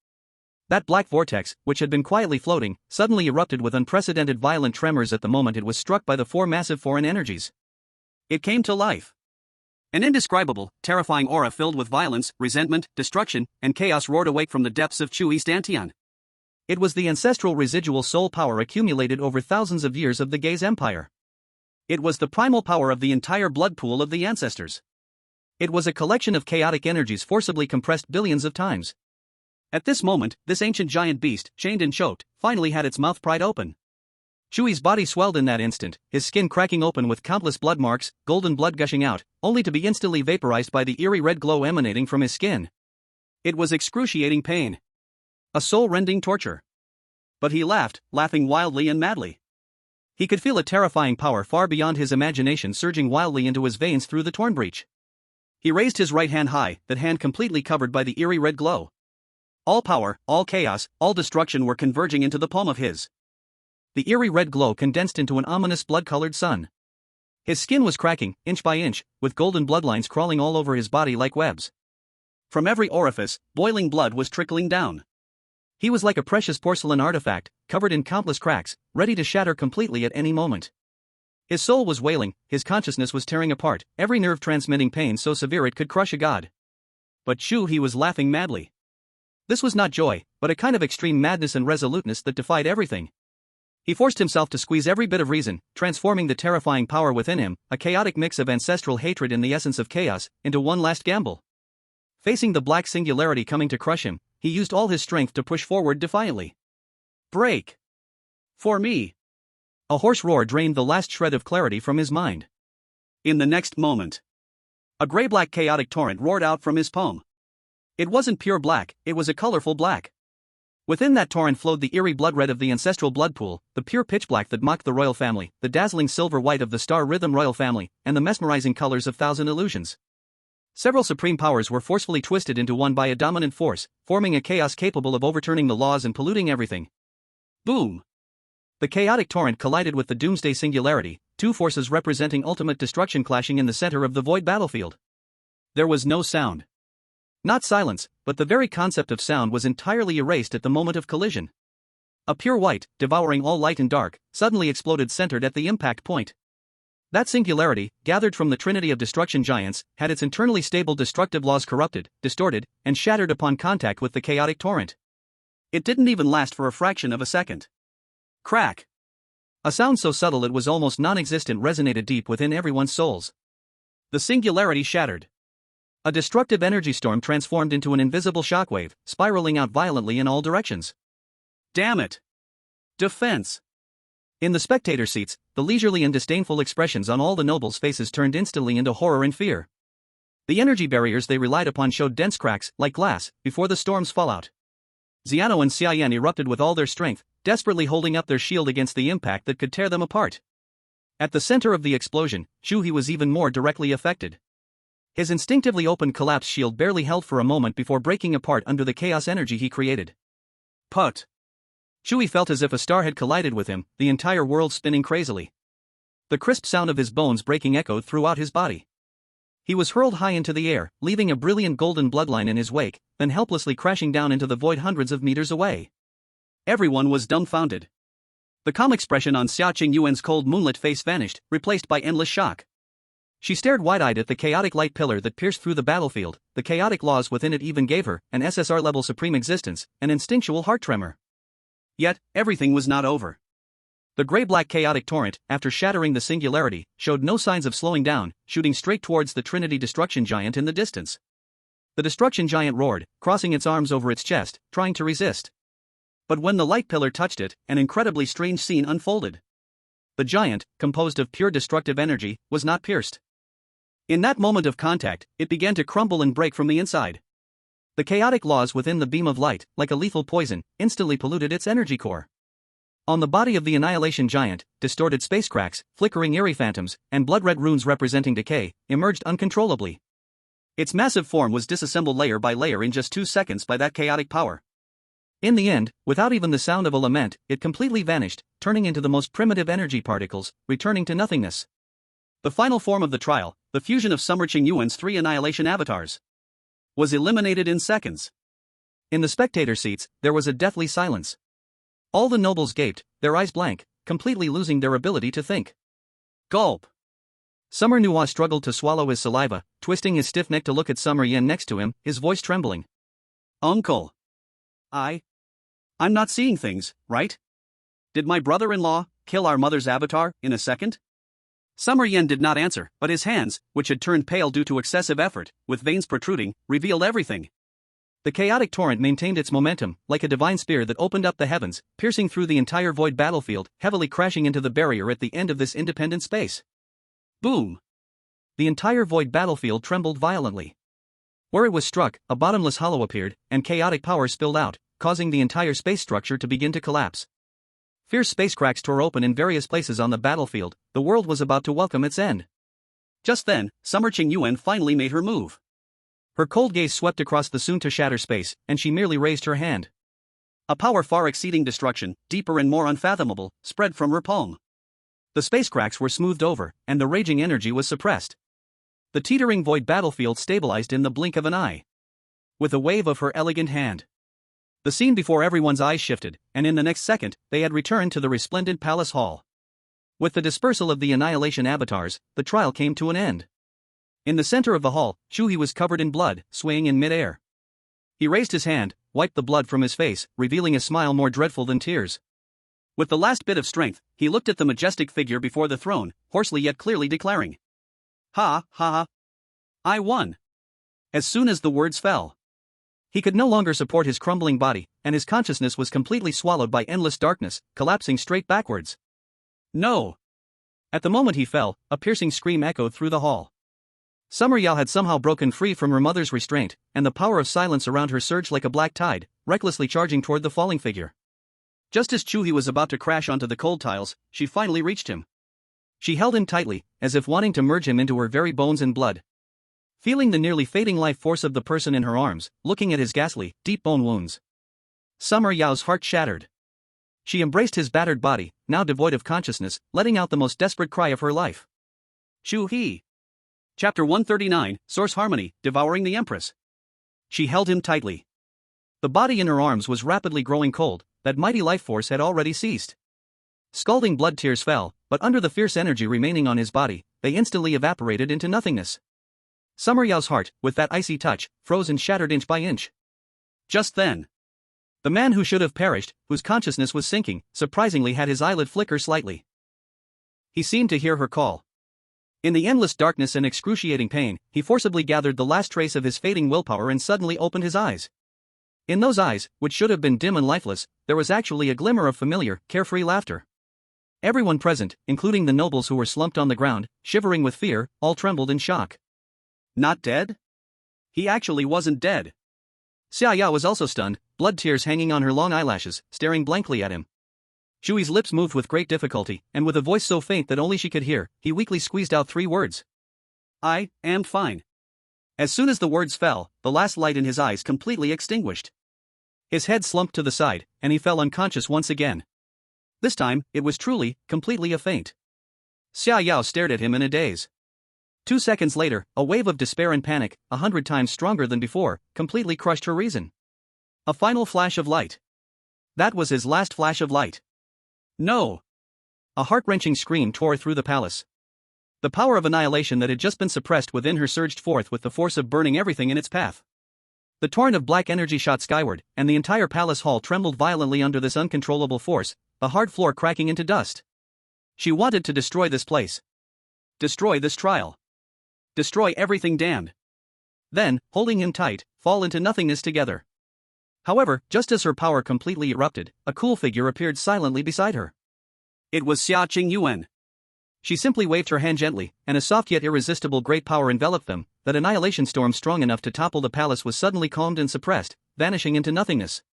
That black vortex, which had been quietly floating, suddenly erupted with unprecedented violent tremors at the moment it was struck by the four massive foreign energies. It came to life. An indescribable, terrifying aura filled with violence, resentment, destruction, and chaos roared awake from the depths of Chu He's dantian. It was the ancestral residual soul power accumulated over thousands of years of the Gaze Empire. It was the primal power of the entire blood pool of the ancestors. It was a collection of chaotic energies forcibly compressed billions of times. At this moment, this ancient giant beast, chained and choked, finally had its mouth pried open. Chu He's body swelled in that instant, his skin cracking open with countless blood marks, golden blood gushing out, only to be instantly vaporized by the eerie red glow emanating from his skin. It was excruciating pain. A soul-rending torture. But he laughed, laughing wildly and madly. He could feel a terrifying power far beyond his imagination surging wildly into his veins through the torn breach. He raised his right hand high, that hand completely covered by the eerie red glow. All power, all chaos, all destruction were converging into the palm of his. The eerie red glow condensed into an ominous blood-colored sun. His skin was cracking, inch by inch, with golden bloodlines crawling all over his body like webs. From every orifice, boiling blood was trickling down. He was like a precious porcelain artifact, covered in countless cracks, ready to shatter completely at any moment. His soul was wailing, his consciousness was tearing apart, every nerve transmitting pain so severe it could crush a god. But Chu He was laughing madly. This was not joy, but a kind of extreme madness and resoluteness that defied everything. He forced himself to squeeze every bit of reason, transforming the terrifying power within him, a chaotic mix of ancestral hatred and the essence of chaos, into one last gamble. Facing the black singularity coming to crush him, he used all his strength to push forward defiantly. Break! For me! A hoarse roar drained the last shred of clarity from his mind. In the next moment, a gray-black chaotic torrent roared out from his palm. It wasn't pure black, it was a colorful black. Within that torrent flowed the eerie blood red of the ancestral blood pool, the pure pitch black that mocked the royal family, the dazzling silver white of the star rhythm royal family, and the mesmerizing colors of thousand illusions. Several supreme powers were forcefully twisted into one by a dominant force, forming a chaos capable of overturning the laws and polluting everything. Boom! The chaotic torrent collided with the doomsday singularity, two forces representing ultimate destruction clashing in the center of the void battlefield. There was no sound. Not silence, but the very concept of sound was entirely erased at the moment of collision. A pure white, devouring all light and dark, suddenly exploded centered at the impact point. That singularity, gathered from the trinity of destruction giants, had its internally stable destructive laws corrupted, distorted, and shattered upon contact with the chaotic torrent. It didn't even last for a fraction of a second. Crack! A sound so subtle it was almost non-existent resonated deep within everyone's souls. The singularity shattered. A destructive energy storm transformed into an invisible shockwave, spiraling out violently in all directions. Damn it! Defense! In the spectator seats, the leisurely and disdainful expressions on all the nobles' faces turned instantly into horror and fear. The energy barriers they relied upon showed dense cracks, like glass, before the storm's fallout. Xiano and Xiaoyan erupted with all their strength, desperately holding up their shield against the impact that could tear them apart. At the center of the explosion, Chu He was even more directly affected. His instinctively opened collapsed shield barely held for a moment before breaking apart under the chaos energy he created. Put! Chu He felt as if a star had collided with him, the entire world spinning crazily. The crisp sound of his bones breaking echoed throughout his body. He was hurled high into the air, leaving a brilliant golden bloodline in his wake, then helplessly crashing down into the void hundreds of meters away. Everyone was dumbfounded. The calm expression on Xia Qingyuan's cold moonlit face vanished, replaced by endless shock. She stared wide-eyed at the chaotic light pillar that pierced through the battlefield. The chaotic laws within it even gave her, an SSR-level supreme existence, an instinctual heart tremor. Yet, everything was not over. The gray-black chaotic torrent, after shattering the singularity, showed no signs of slowing down, shooting straight towards the Trinity destruction giant in the distance. The destruction giant roared, crossing its arms over its chest, trying to resist. But when the light pillar touched it, an incredibly strange scene unfolded. The giant, composed of pure destructive energy, was not pierced. In that moment of contact, it began to crumble and break from the inside. The chaotic laws within the beam of light, like a lethal poison, instantly polluted its energy core. On the body of the annihilation giant, distorted space cracks, flickering eerie phantoms, and blood-red runes representing decay, emerged uncontrollably. Its massive form was disassembled layer by layer in just 2 seconds by that chaotic power. In the end, without even the sound of a lament, it completely vanished, turning into the most primitive energy particles, returning to nothingness. The final form of the trial, the fusion of Summer Qingyuan's 3 annihilation avatars, was eliminated in seconds. In the spectator seats, there was a deathly silence. All the nobles gaped, their eyes blank, completely losing their ability to think. Gulp! Summer Nuwa struggled to swallow his saliva, twisting his stiff neck to look at Summer Yin next to him, his voice trembling. Uncle! I'm not seeing things, right? Did my brother-in-law kill our mother's avatar in a second? Summer Yin did not answer, but his hands, which had turned pale due to excessive effort, with veins protruding, revealed everything. The chaotic torrent maintained its momentum, like a divine spear that opened up the heavens, piercing through the entire void battlefield, heavily crashing into the barrier at the end of this independent space. Boom! The entire void battlefield trembled violently. Where it was struck, a bottomless hollow appeared, and chaotic power spilled out, causing the entire space structure to begin to collapse. Fierce space cracks tore open in various places on the battlefield. The world was about to welcome its end. Just then, Summer Qingyuan finally made her move. Her cold gaze swept across the soon-to-shatter space, and she merely raised her hand. A power far exceeding destruction, deeper and more unfathomable, spread from her palm. The space cracks were smoothed over, and the raging energy was suppressed. The teetering void battlefield stabilized in the blink of an eye. With a wave of her elegant hand, the scene before everyone's eyes shifted, and in the next second, they had returned to the resplendent palace hall. With the dispersal of the annihilation avatars, the trial came to an end. In the center of the hall, Chu He was covered in blood, swaying in midair. He raised his hand, wiped the blood from his face, revealing a smile more dreadful than tears. With the last bit of strength, he looked at the majestic figure before the throne, hoarsely yet clearly declaring, "Ha, ha, ha! I won! As soon as the words fell, he could no longer support his crumbling body, and his consciousness was completely swallowed by endless darkness, collapsing straight backwards. No! At the moment he fell, a piercing scream echoed through the hall. Summer Yao had somehow broken free from her mother's restraint, and the power of silence around her surged like a black tide, recklessly charging toward the falling figure. Just as Chu He was about to crash onto the cold tiles, she finally reached him. She held him tightly, as if wanting to merge him into her very bones and blood. Feeling the nearly fading life force of the person in her arms, looking at his ghastly, deep bone wounds, Summer Yao's heart shattered. She embraced his battered body, now devoid of consciousness, letting out the most desperate cry of her life. Chu He. Chapter 139, Source Harmony, Devouring the Empress. She held him tightly. The body in her arms was rapidly growing cold, that mighty life force had already ceased. Scalding blood tears fell, but under the fierce energy remaining on his body, they instantly evaporated into nothingness. Summer Yao's heart, with that icy touch, froze and shattered inch by inch. Just then, the man who should have perished, whose consciousness was sinking, surprisingly had his eyelid flicker slightly. He seemed to hear her call. In the endless darkness and excruciating pain, he forcibly gathered the last trace of his fading willpower and suddenly opened his eyes. In those eyes, which should have been dim and lifeless, there was actually a glimmer of familiar, carefree laughter. Everyone present, including the nobles who were slumped on the ground, shivering with fear, all trembled in shock. Not dead? He actually wasn't dead. Xia Ya was also stunned, blood tears hanging on her long eyelashes, staring blankly at him. Chu He's lips moved with great difficulty, and with a voice so faint that only she could hear, he weakly squeezed out 3 words. I am fine. As soon as the words fell, the last light in his eyes completely extinguished. His head slumped to the side, and he fell unconscious once again. This time, it was truly, completely a faint. Xia Yao stared at him in a daze. 2 seconds later, a wave of despair and panic, 100 times stronger than before, completely crushed her reason. A final flash of light. That was his last flash of light. No! A heart-wrenching scream tore through the palace. The power of annihilation that had just been suppressed within her surged forth with the force of burning everything in its path. The torrent of black energy shot skyward, and the entire palace hall trembled violently under this uncontrollable force, the hard floor cracking into dust. She wanted to destroy this place. Destroy this trial. Destroy everything damned. Then, holding him tight, fall into nothingness together. However, just as her power completely erupted, a cool figure appeared silently beside her. It was Xia Qingyuan. She simply waved her hand gently, and a soft yet irresistible great power enveloped them. That annihilation storm strong enough to topple the palace was suddenly calmed and suppressed, vanishing into nothingness.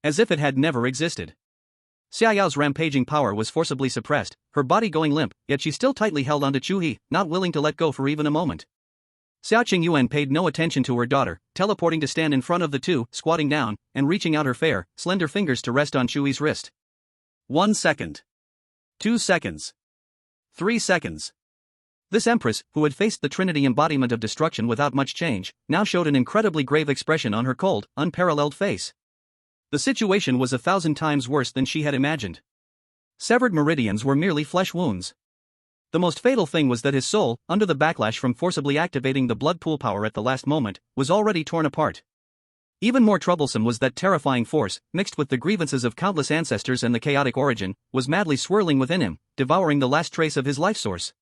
As if it had never existed. Xia Yao's rampaging power was forcibly suppressed, her body going limp, yet she still tightly held onto Chu He, not willing to let go for even a moment. Xia Qingyuan paid no attention to her daughter, teleporting to stand in front of the two, squatting down, and reaching out her fair, slender fingers to rest on Chu He's wrist. 1 second. 2 seconds. 3 seconds. This empress, who had faced the Trinity embodiment of destruction without much change, now showed an incredibly grave expression on her cold, unparalleled face. The situation was 1,000 times worse than she had imagined. Severed meridians were merely flesh wounds. The most fatal thing was that his soul, under the backlash from forcibly activating the blood pool power at the last moment, was already torn apart. Even more troublesome was that terrifying force, mixed with the grievances of countless ancestors and the chaotic origin, was madly swirling within him, devouring the last trace of his life source.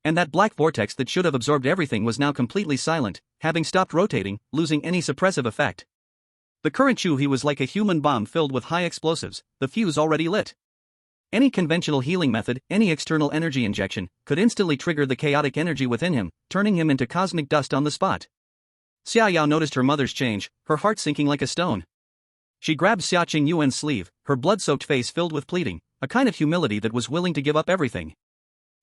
And that black vortex that should have absorbed everything was now completely silent, having stopped rotating, losing any suppressive effect. The current Chu He was like a human bomb filled with high explosives, the fuse already lit. Any conventional healing method, any external energy injection, could instantly trigger the chaotic energy within him, turning him into cosmic dust on the spot. Xia Yao noticed her mother's change, her heart sinking like a stone. She grabbed Xia Qingyuan's sleeve, her blood-soaked face filled with pleading, a kind of humility that was willing to give up everything.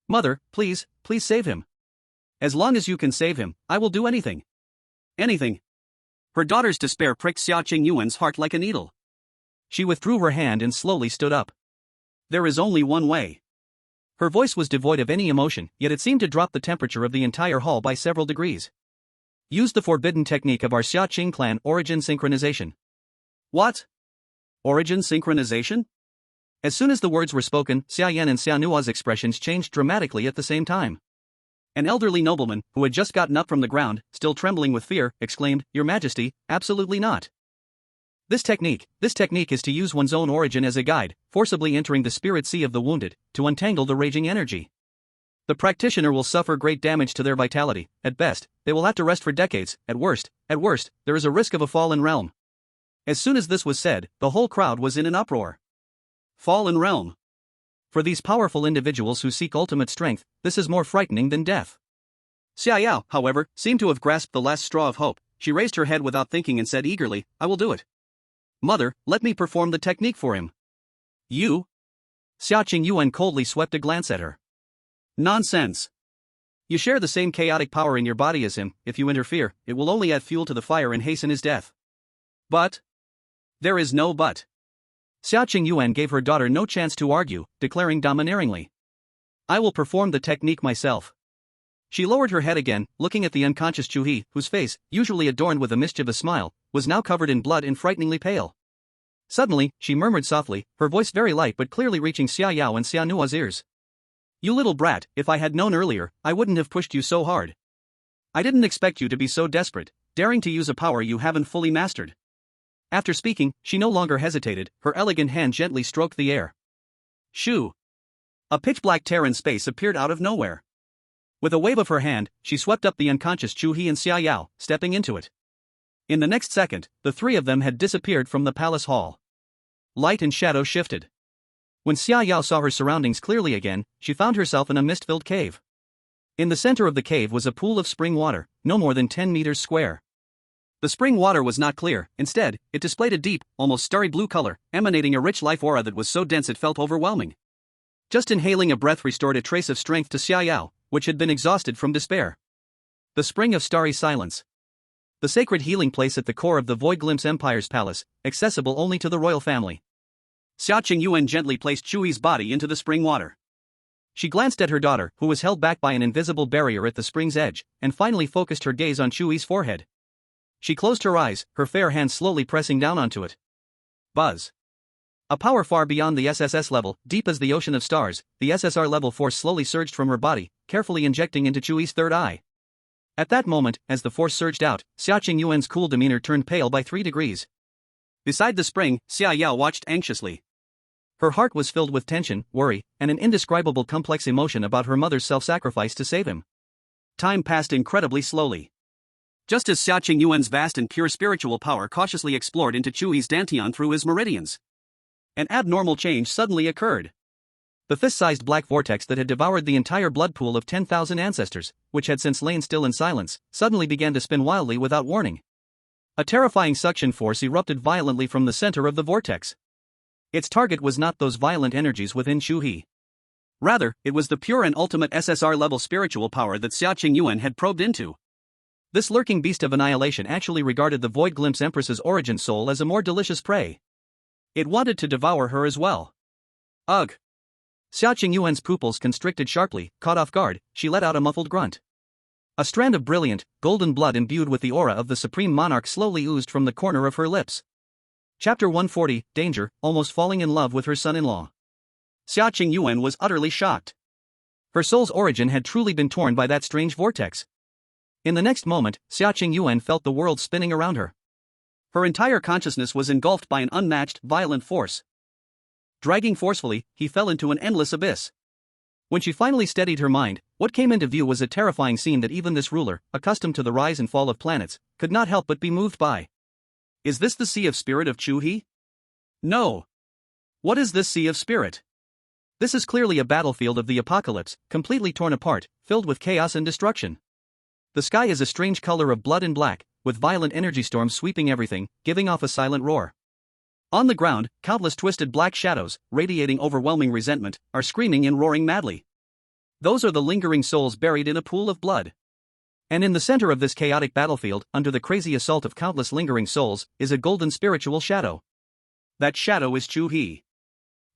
Mother, please, please save him. As long as you can save him, I will do anything. Anything. Her daughter's despair pricked Xia Qingyuan's heart like a needle. She withdrew her hand and slowly stood up. There is only one way. Her voice was devoid of any emotion, yet it seemed to drop the temperature of the entire hall by several degrees. Use the forbidden technique of our Xia Qing clan origin synchronization. What? Origin synchronization? As soon as the words were spoken, Xia Yan and Xia Nua's expressions changed dramatically at the same time. An elderly nobleman, who had just gotten up from the ground, still trembling with fear, exclaimed, "Your Majesty, absolutely not. This technique is to use one's own origin as a guide, forcibly entering the spirit sea of the wounded, to untangle the raging energy. The practitioner will suffer great damage to their vitality. At best, they will have to rest for decades. At worst, there is a risk of a fallen realm. As soon as this was said, the whole crowd was in an uproar. Fallen realm. For these powerful individuals who seek ultimate strength, this is more frightening than death. Xia Yao, however, seemed to have grasped the last straw of hope. She raised her head without thinking and said eagerly, "I will do it. Mother, let me perform the technique for him." "You?" Xia Qingyuan coldly swept a glance at her. "Nonsense. You share the same chaotic power in your body as him. If you interfere, it will only add fuel to the fire and hasten his death." "But?" "There is no but." Xia Qingyuan gave her daughter no chance to argue, declaring domineeringly, "I will perform the technique myself." She lowered her head again, looking at the unconscious Chu He, whose face, usually adorned with a mischievous smile, was now covered in blood and frighteningly pale. Suddenly, she murmured softly, her voice very light but clearly reaching Xia Yao and Xia Nua's ears. "You little brat, if I had known earlier, I wouldn't have pushed you so hard. I didn't expect you to be so desperate, daring to use a power you haven't fully mastered." After speaking, she no longer hesitated, her elegant hand gently stroked the air. Shoo! A pitch-black tear in space appeared out of nowhere. With a wave of her hand, she swept up the unconscious Chu He and Xia Yao, stepping into it. In the next second, the three of them had disappeared from the palace hall. Light and shadow shifted. When Xia Yao saw her surroundings clearly again, she found herself in a mist-filled cave. In the center of the cave was a pool of spring water, no more than 10 meters square. The spring water was not clear, instead, it displayed a deep, almost starry blue color, emanating a rich life aura that was so dense it felt overwhelming. Just inhaling a breath restored a trace of strength to Xia Yao, which had been exhausted from despair. The spring of starry silence. The sacred healing place at the core of the Void Glimpse Empire's palace, accessible only to the royal family. Xia Qingyuan gently placed Chu He's body into the spring water. She glanced at her daughter, who was held back by an invisible barrier at the spring's edge, and finally focused her gaze on Chu He's forehead. She closed her eyes, her fair hand slowly pressing down onto it. Buzz. A power far beyond the SSS level, deep as the ocean of stars, the SSR level force slowly surged from her body, carefully injecting into Chu He's third eye. At that moment, as the force surged out, Xia Qingyuan's cool demeanor turned pale by 3 degrees. Beside the spring, Xia Yao watched anxiously. Her heart was filled with tension, worry, and an indescribable complex emotion about her mother's self-sacrifice to save him. Time passed incredibly slowly. Just as Xia Qingyuan's vast and pure spiritual power cautiously explored into Chu He's dantian through his meridians, an abnormal change suddenly occurred. The fist-sized black vortex that had devoured the entire blood pool of 10,000 ancestors, which had since lain still in silence, suddenly began to spin wildly without warning. A terrifying suction force erupted violently from the center of the vortex. Its target was not those violent energies within Chu He. Rather, it was the pure and ultimate SSR-level spiritual power that Xia Qingyuan had probed into. This lurking beast of annihilation actually regarded the Void Glimpse Empress's origin soul as a more delicious prey. It wanted to devour her as well. Ugh! Xia Qingyuan's pupils constricted sharply, caught off guard, she let out a muffled grunt. A strand of brilliant, golden blood imbued with the aura of the Supreme Monarch slowly oozed from the corner of her lips. Chapter 140, Danger, almost falling in love with her son-in-law. Xia Qingyuan was utterly shocked. Her soul's origin had truly been torn by that strange vortex. In the next moment, Xia Qingyuan felt the world spinning around her. Her entire consciousness was engulfed by an unmatched, violent force. Dragging forcefully, he fell into an endless abyss. When she finally steadied her mind, what came into view was a terrifying scene that even this ruler, accustomed to the rise and fall of planets, could not help but be moved by. Is this the Sea of Spirit of Chu He? No. What is this Sea of Spirit? This is clearly a battlefield of the apocalypse, completely torn apart, filled with chaos and destruction. The sky is a strange color of blood and black, with violent energy storms sweeping everything, giving off a silent roar. On the ground, countless twisted black shadows, radiating overwhelming resentment, are screaming and roaring madly. Those are the lingering souls buried in a pool of blood. And in the center of this chaotic battlefield, under the crazy assault of countless lingering souls, is a golden spiritual shadow. That shadow is Chu He.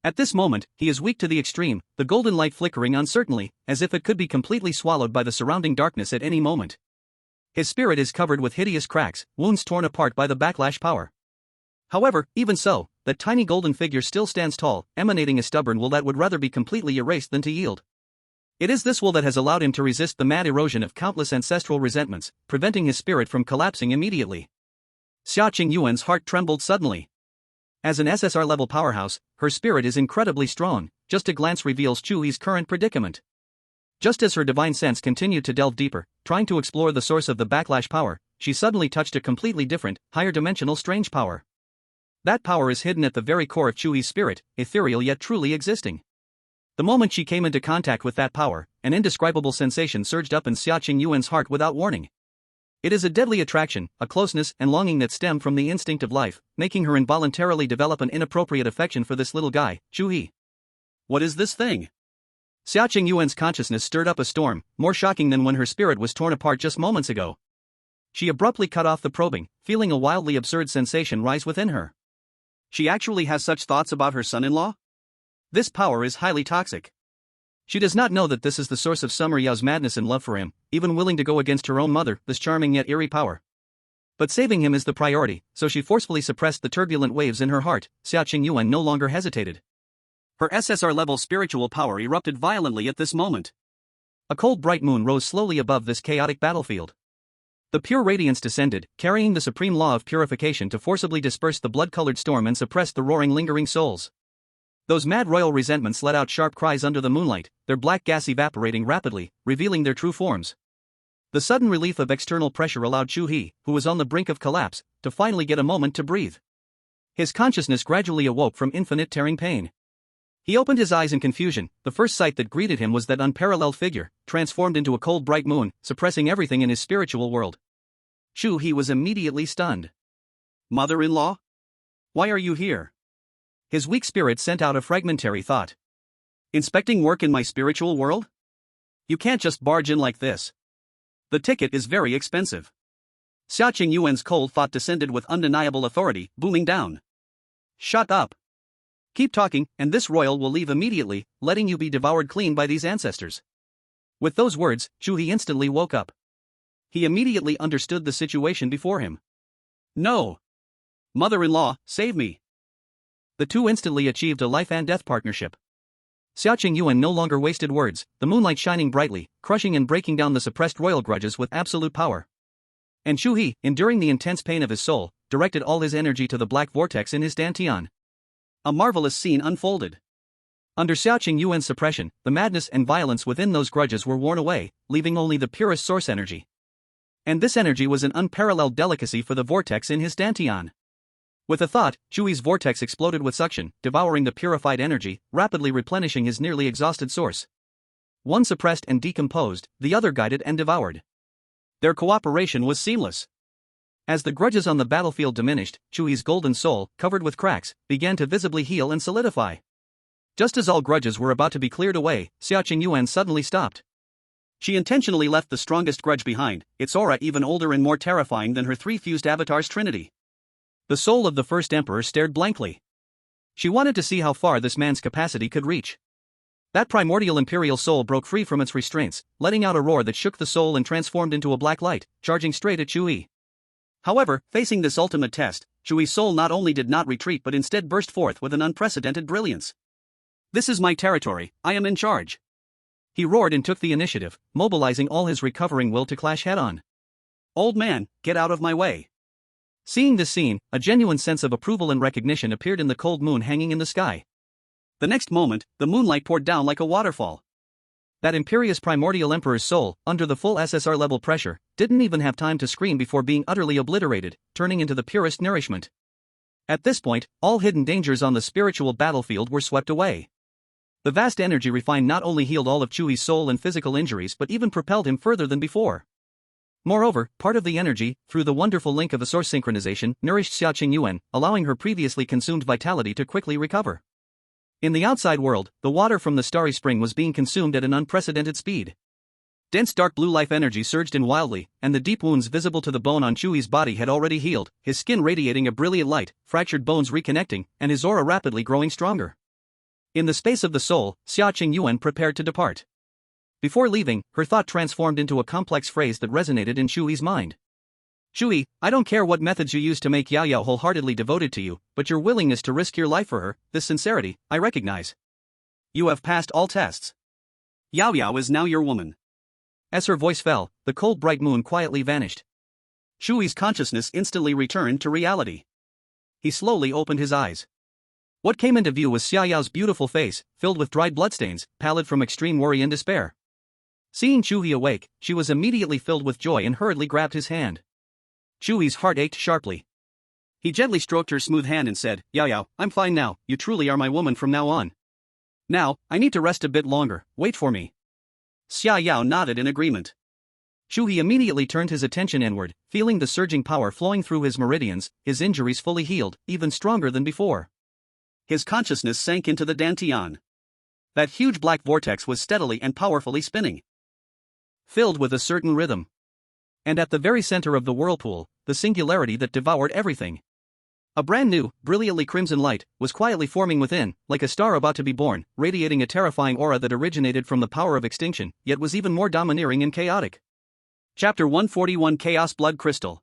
At this moment, he is weak to the extreme, the golden light flickering uncertainly, as if it could be completely swallowed by the surrounding darkness at any moment. His spirit is covered with hideous cracks, wounds torn apart by the backlash power. However, even so, that tiny golden figure still stands tall, emanating a stubborn will that would rather be completely erased than to yield. It is this will that has allowed him to resist the mad erosion of countless ancestral resentments, preventing his spirit from collapsing immediately. Xia Qingyuan's heart trembled suddenly. As an SSR-level powerhouse, her spirit is incredibly strong, just a glance reveals Chu He's current predicament. Just as her divine sense continued to delve deeper, trying to explore the source of the backlash power, she suddenly touched a completely different, higher-dimensional strange power. That power is hidden at the very core of Chu He's spirit, ethereal yet truly existing. The moment she came into contact with that power, an indescribable sensation surged up in Xia Qingyuan's heart without warning. It is a deadly attraction, a closeness and longing that stem from the instinct of life, making her involuntarily develop an inappropriate affection for this little guy, Chu He. What is this thing? Xia Qingyuan's consciousness stirred up a storm, more shocking than when her spirit was torn apart just moments ago. She abruptly cut off the probing, feeling a wildly absurd sensation rise within her. She actually has such thoughts about her son-in-law? This power is highly toxic. She does not know that this is the source of Summer Yao's madness and love for him, even willing to go against her own mother, this charming yet eerie power. But saving him is the priority, so she forcefully suppressed the turbulent waves in her heart. Xia Qingyuan no longer hesitated. Her SSR-level spiritual power erupted violently at this moment. A cold bright moon rose slowly above this chaotic battlefield. The pure radiance descended, carrying the supreme law of purification to forcibly disperse the blood-colored storm and suppress the roaring lingering souls. Those mad royal resentments let out sharp cries under the moonlight, their black gas evaporating rapidly, revealing their true forms. The sudden relief of external pressure allowed Chu He, who was on the brink of collapse, to finally get a moment to breathe. His consciousness gradually awoke from infinite tearing pain. He opened his eyes in confusion. The first sight that greeted him was that unparalleled figure, transformed into a cold bright moon, suppressing everything in his spiritual world. Chu He was immediately stunned. Mother-in-law? Why are you here? His weak spirit sent out a fragmentary thought. Inspecting work in my spiritual world? You can't just barge in like this. The ticket is very expensive. Xia Qingyuan's cold thought descended with undeniable authority, booming down. Shut up. Keep talking, and this royal will leave immediately, letting you be devoured clean by these ancestors. With those words, Chu He instantly woke up. He immediately understood the situation before him. No! Mother-in-law, save me! The two instantly achieved a life-and-death partnership. Xia Qingyuan no longer wasted words, the moonlight shining brightly, crushing and breaking down the suppressed royal grudges with absolute power. And Chu He, enduring the intense pain of his soul, directed all his energy to the black vortex in his dantian. A marvelous scene unfolded. Under Xia Qingyuan's suppression, the madness and violence within those grudges were worn away, leaving only the purest source energy. And this energy was an unparalleled delicacy for the vortex in his dantian. With a thought, Chu He's vortex exploded with suction, devouring the purified energy, rapidly replenishing his nearly exhausted source. One suppressed and decomposed, the other guided and devoured. Their cooperation was seamless. As the grudges on the battlefield diminished, Chu He's golden soul, covered with cracks, began to visibly heal and solidify. Just as all grudges were about to be cleared away, Xia Qingyuan suddenly stopped. She intentionally left the strongest grudge behind, its aura even older and more terrifying than her three fused avatars' trinity. The soul of the first emperor stared blankly. She wanted to see how far this man's capacity could reach. That primordial imperial soul broke free from its restraints, letting out a roar that shook the soul and transformed into a black light, charging straight at Chu He. However, facing this ultimate test, Chu He's soul not only did not retreat but instead burst forth with an unprecedented brilliance. This is my territory, I am in charge. He roared and took the initiative, mobilizing all his recovering will to clash head-on. Old man, get out of my way. Seeing this scene, a genuine sense of approval and recognition appeared in the cold moon hanging in the sky. The next moment, the moonlight poured down like a waterfall. That imperious primordial emperor's soul, under the full SSR level pressure, didn't even have time to scream before being utterly obliterated, turning into the purest nourishment. At this point, all hidden dangers on the spiritual battlefield were swept away. The vast energy refined not only healed all of Chu He's soul and physical injuries but even propelled him further than before. Moreover, part of the energy, through the wonderful link of a source synchronization, nourished Xia Qingyuan, allowing her previously consumed vitality to quickly recover. In the outside world, the water from the starry spring was being consumed at an unprecedented speed. Dense dark blue life energy surged in wildly, and the deep wounds visible to the bone on Chu He's body had already healed, his skin radiating a brilliant light, fractured bones reconnecting, and his aura rapidly growing stronger. In the space of the soul, Xia Qingyuan prepared to depart. Before leaving, her thought transformed into a complex phrase that resonated in Chu He's mind. Chu He, I don't care what methods you use to make Yao Yao wholeheartedly devoted to you, but your willingness to risk your life for her, this sincerity, I recognize. You have passed all tests. Yao Yao is now your woman. As her voice fell, the cold bright moon quietly vanished. Chu He's consciousness instantly returned to reality. He slowly opened his eyes. What came into view was Xia Yao's beautiful face, filled with dried bloodstains, pallid from extreme worry and despair. Seeing Chu He awake, she was immediately filled with joy and hurriedly grabbed his hand. Chu He's heart ached sharply. He gently stroked her smooth hand and said, "Yao Yao, I'm fine now, you truly are my woman from now on. Now, I need to rest a bit longer, wait for me." Xia Yao nodded in agreement. Chu He immediately turned his attention inward, feeling the surging power flowing through his meridians, his injuries fully healed, even stronger than before. His consciousness sank into the dantian. That huge black vortex was steadily and powerfully spinning, filled with a certain rhythm. And at the very center of the whirlpool, the singularity that devoured everything. A brand new, brilliantly crimson light was quietly forming within, like a star about to be born, radiating a terrifying aura that originated from the power of extinction, yet was even more domineering and chaotic. Chapter 141 Chaos Blood Crystal.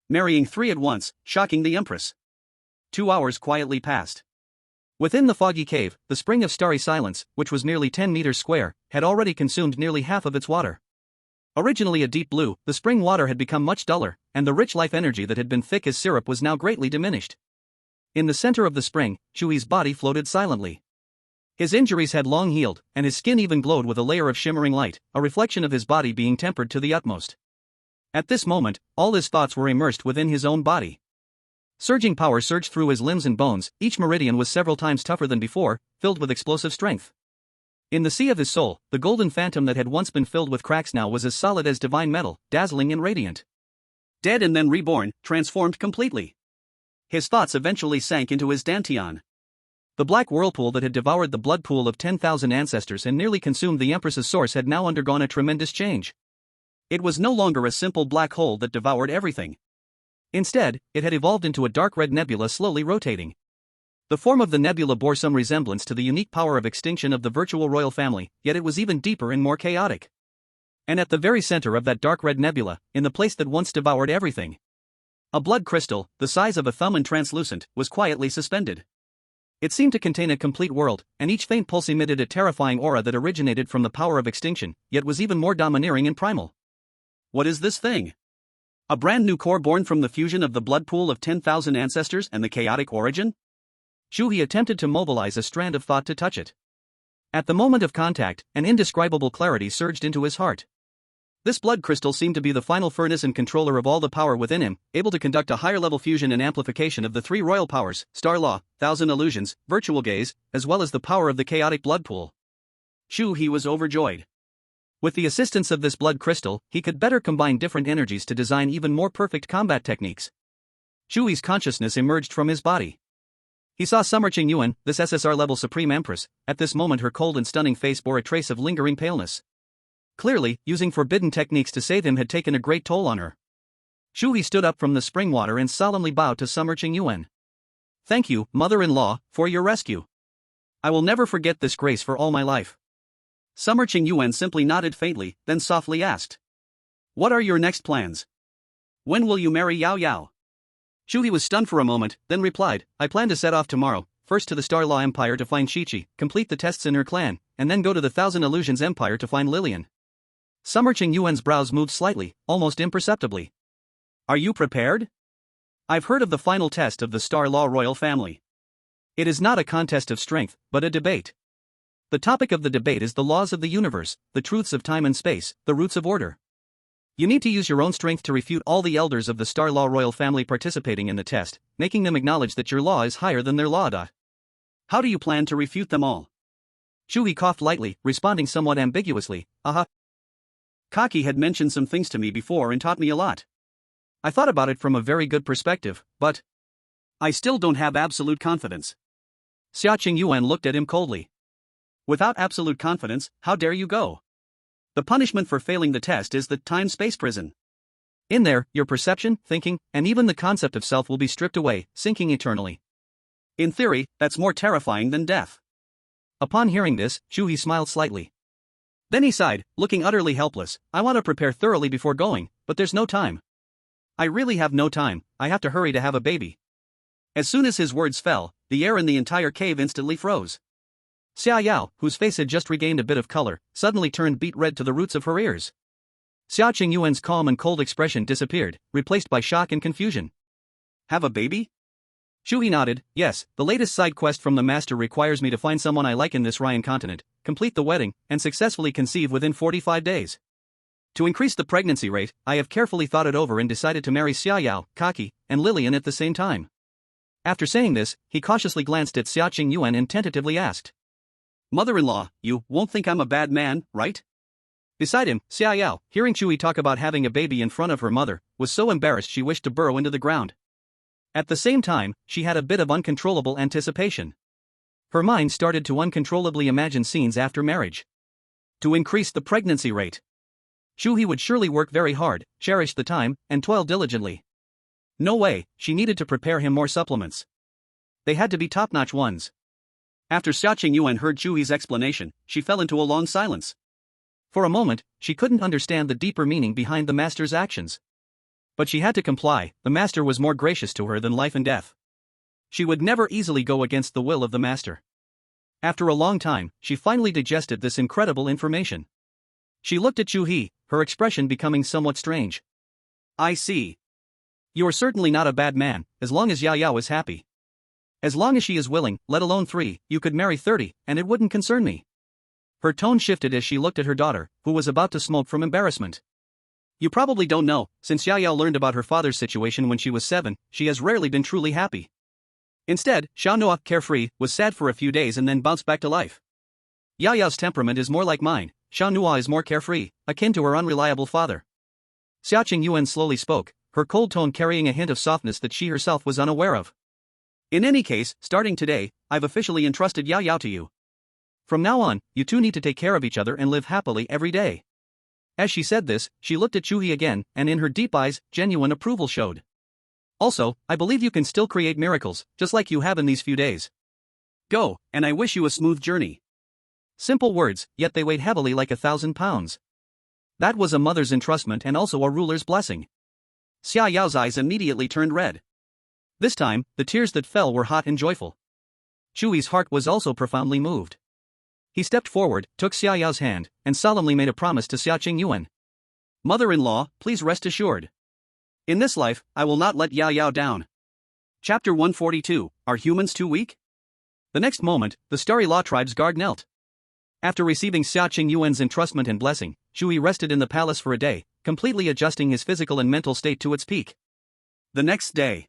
Marrying three at once, shocking the Empress. 2 hours quietly passed. Within the foggy cave, the spring of starry silence, which was nearly 10 meters square, had already consumed nearly half of its water. Originally a deep blue, the spring water had become much duller, and the rich life energy that had been thick as syrup was now greatly diminished. In the center of the spring, Chu He's body floated silently. His injuries had long healed, and his skin even glowed with a layer of shimmering light, a reflection of his body being tempered to the utmost. At this moment, all his thoughts were immersed within his own body. Surging power surged through his limbs and bones, each meridian was several times tougher than before, filled with explosive strength. In the sea of his soul, the golden phantom that had once been filled with cracks now was as solid as divine metal, dazzling and radiant. Dead and then reborn, transformed completely. His thoughts eventually sank into his dantian. The black whirlpool that had devoured the blood pool of 10,000 ancestors and nearly consumed the Empress's source had now undergone a tremendous change. It was no longer a simple black hole that devoured everything. Instead, it had evolved into a dark red nebula slowly rotating. The form of the nebula bore some resemblance to the unique power of extinction of the virtual royal family, yet it was even deeper and more chaotic. And at the very center of that dark red nebula, in the place that once devoured everything, a blood crystal, the size of a thumb and translucent, was quietly suspended. It seemed to contain a complete world, and each faint pulse emitted a terrifying aura that originated from the power of extinction, yet was even more domineering and primal. What is this thing? A brand new core born from the fusion of the blood pool of 10,000 ancestors and the chaotic origin? Chu He attempted to mobilize a strand of thought to touch it. At the moment of contact, an indescribable clarity surged into his heart. This blood crystal seemed to be the final furnace and controller of all the power within him, able to conduct a higher-level fusion and amplification of the three royal powers, Star Law, Thousand Illusions, Virtual Gaze, as well as the power of the chaotic blood pool. Chu He was overjoyed. With the assistance of this blood crystal, he could better combine different energies to design even more perfect combat techniques. Chu He's consciousness emerged from his body. He saw Summer Qingyuan, this SSR-level Supreme Empress. At this moment her cold and stunning face bore a trace of lingering paleness. Clearly, using forbidden techniques to save him had taken a great toll on her. Chu He stood up from the spring water and solemnly bowed to Summer Qingyuan. "Thank you, mother-in-law, for your rescue. I will never forget this grace for all my life." Summer Qingyuan simply nodded faintly, then softly asked, "What are your next plans? When will you marry Yao Yao?" Chu He was stunned for a moment, then replied, "I plan to set off tomorrow, first to the Star Law Empire to find Chi-Chi, complete the tests in her clan, and then go to the Thousand Illusions Empire to find Lillian." Summer Qingyuan's brows moved slightly, almost imperceptibly. "Are you prepared? I've heard of the final test of the Star Law royal family. It is not a contest of strength, but a debate. The topic of the debate is the laws of the universe, the truths of time and space, the roots of order. You need to use your own strength to refute all the elders of the Star Law royal family participating in the test, making them acknowledge that your law is higher than their law. How do you plan to refute them all?" Chu He coughed lightly, responding somewhat ambiguously, Kaki had mentioned some things to me before and taught me a lot. I thought about it from a very good perspective, but I still don't have absolute confidence." Xia Qingyuan looked at him coldly. "Without absolute confidence, how dare you go? The punishment for failing the test is the time-space prison. In there, your perception, thinking, and even the concept of self will be stripped away, sinking eternally. In theory, that's more terrifying than death." Upon hearing this, Chu He smiled slightly. Then he sighed, looking utterly helpless. "I want to prepare thoroughly before going, but there's no time. I really have no time, I have to hurry to have a baby." As soon as his words fell, the air in the entire cave instantly froze. Xia Yao, whose face had just regained a bit of color, suddenly turned beet red to the roots of her ears. Xia Qingyuan's calm and cold expression disappeared, replaced by shock and confusion. "Have a baby? Chu He nodded. Yes, the latest side quest from the master requires me to find someone I like in this Ryan continent, complete the wedding, and successfully conceive within 45 days. To increase the pregnancy rate, I have carefully thought it over and decided to marry Xiaoyao, Kaki, and Lillian at the same time. After saying this, he cautiously glanced at Xiaoqing Yuan and tentatively asked, Mother-in-law, you won't think I'm a bad man, right? Beside him, Xiaoyao, hearing Chu He talk about having a baby in front of her mother, was so embarrassed she wished to burrow into the ground. At the same time, she had a bit of uncontrollable anticipation. Her mind started to uncontrollably imagine scenes after marriage. To increase the pregnancy rate, Chu He would surely work very hard, cherish the time, and toil diligently. No way, she needed to prepare him more supplements. They had to be top-notch ones. After Xiaoqing Yuan heard Chu He's explanation, she fell into a long silence. For a moment, she couldn't understand the deeper meaning behind the master's actions. But she had to comply. The master was more gracious to her than life and death. She would never easily go against the will of the master. After a long time, she finally digested this incredible information. She looked at Chu He, her expression becoming somewhat strange. I see. You are certainly not a bad man, as long as Yao Yao is happy. As long as she is willing, let alone 3, you could marry 30, and it wouldn't concern me. Her tone shifted as she looked at her daughter, who was about to smoke from embarrassment. You probably don't know, since Yao Yao learned about her father's situation when she was 7, she has rarely been truly happy. Instead, Xiao Noa, carefree, was sad for a few days and then bounced back to life. Yao Yao's temperament is more like mine. Xiao Noa is more carefree, akin to her unreliable father. Xiaoqing Yuan slowly spoke, her cold tone carrying a hint of softness that she herself was unaware of. In any case, starting today, I've officially entrusted Yao Yao to you. From now on, you two need to take care of each other and live happily every day. As she said this, she looked at Chu He again, and in her deep eyes, genuine approval showed. Also, I believe you can still create miracles, just like you have in these few days. Go, and I wish you a smooth journey. Simple words, yet they weighed heavily like 1,000 pounds. That was a mother's entrustment and also a ruler's blessing. Xia Yao's eyes immediately turned red. This time, the tears that fell were hot and joyful. Chu He's heart was also profoundly moved. He stepped forward, took Xia Yao's hand, and solemnly made a promise to Xiaoqing Yuan. Mother-in-law, please rest assured. In this life, I will not let Yao Yao down. Chapter 142, Are Humans Too Weak? The next moment, the Starry Law Tribe's guard knelt. After receiving Xiaoqing Yuan's entrustment and blessing, Chu He rested in the palace for a day, completely adjusting his physical and mental state to its peak. The next day,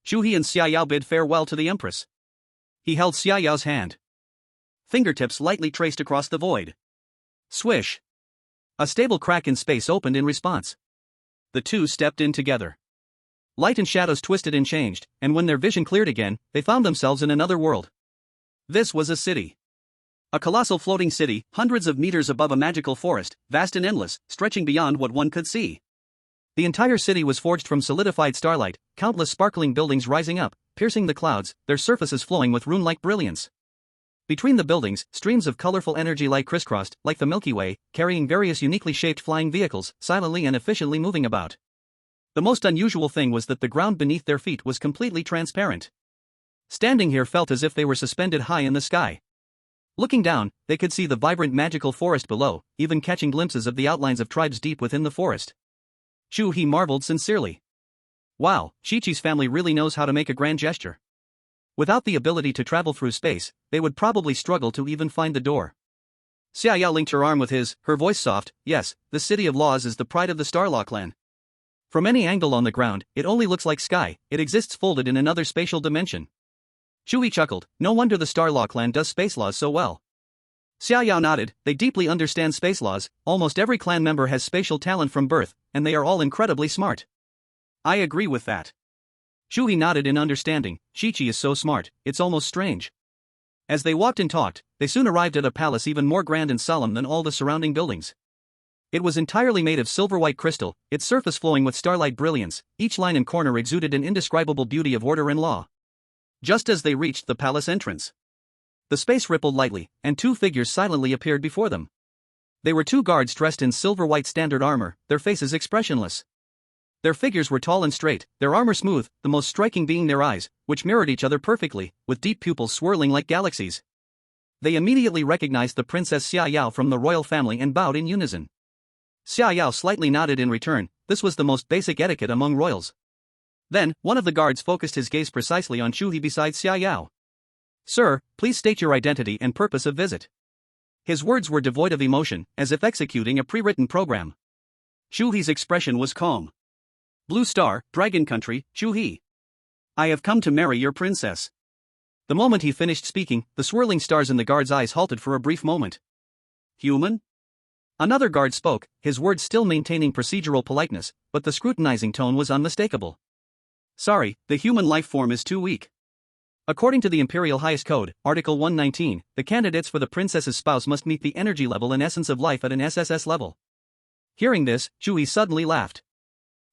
Chu He and Xia Yao bid farewell to the Empress. He held Xia Yao's hand. Fingertips lightly traced across the void. Swish! A stable crack in space opened in response. The two stepped in together. Light and shadows twisted and changed, and when their vision cleared again, they found themselves in another world. This was a city. A colossal floating city, hundreds of meters above a magical forest, vast and endless, stretching beyond what one could see. The entire city was forged from solidified starlight, countless sparkling buildings rising up, piercing the clouds, their surfaces flowing with rune-like brilliance. Between the buildings, streams of colorful energy light crisscrossed, like the Milky Way, carrying various uniquely shaped flying vehicles, silently and efficiently moving about. The most unusual thing was that the ground beneath their feet was completely transparent. Standing here felt as if they were suspended high in the sky. Looking down, they could see the vibrant magical forest below, even catching glimpses of the outlines of tribes deep within the forest. Chu He marveled sincerely. Wow, Chi-Chi's family really knows how to make a grand gesture. Without the ability to travel through space, they would probably struggle to even find the door. Xia Yao linked her arm with his, her voice soft. Yes, the City of Laws is the pride of the Starlaw clan. From any angle on the ground, it only looks like sky, it exists folded in another spatial dimension. Chu He chuckled, no wonder the Starlaw clan does space laws so well. Xia Yao nodded, they deeply understand space laws, almost every clan member has spatial talent from birth, and they are all incredibly smart. I agree with that. Chu He nodded in understanding, Chi-Chi is so smart, it's almost strange. As they walked and talked, they soon arrived at a palace even more grand and solemn than all the surrounding buildings. It was entirely made of silver-white crystal, its surface flowing with starlight brilliance, each line and corner exuded an indescribable beauty of order and law. Just as they reached the palace entrance, the space rippled lightly, and two figures silently appeared before them. They were two guards dressed in silver-white standard armor, their faces expressionless. Their figures were tall and straight, their armor smooth, the most striking being their eyes, which mirrored each other perfectly, with deep pupils swirling like galaxies. They immediately recognized the Princess Xia Yao from the royal family and bowed in unison. Xia Yao slightly nodded in return, this was the most basic etiquette among royals. Then, one of the guards focused his gaze precisely on Chu He beside Xia Yao. "Sir, please state your identity and purpose of visit." His words were devoid of emotion, as if executing a pre-written program. Chu He's expression was calm. "Blue Star, Dragon Country, Chu He. I have come to marry your princess." The moment he finished speaking, the swirling stars in the guard's eyes halted for a brief moment. "Human?" Another guard spoke, his words still maintaining procedural politeness, but the scrutinizing tone was unmistakable. "Sorry, the human life form is too weak. According to the Imperial Highest Code, Article 119, the candidates for the princess's spouse must meet the energy level and essence of life at an SSS level." Hearing this, Chu He suddenly laughed.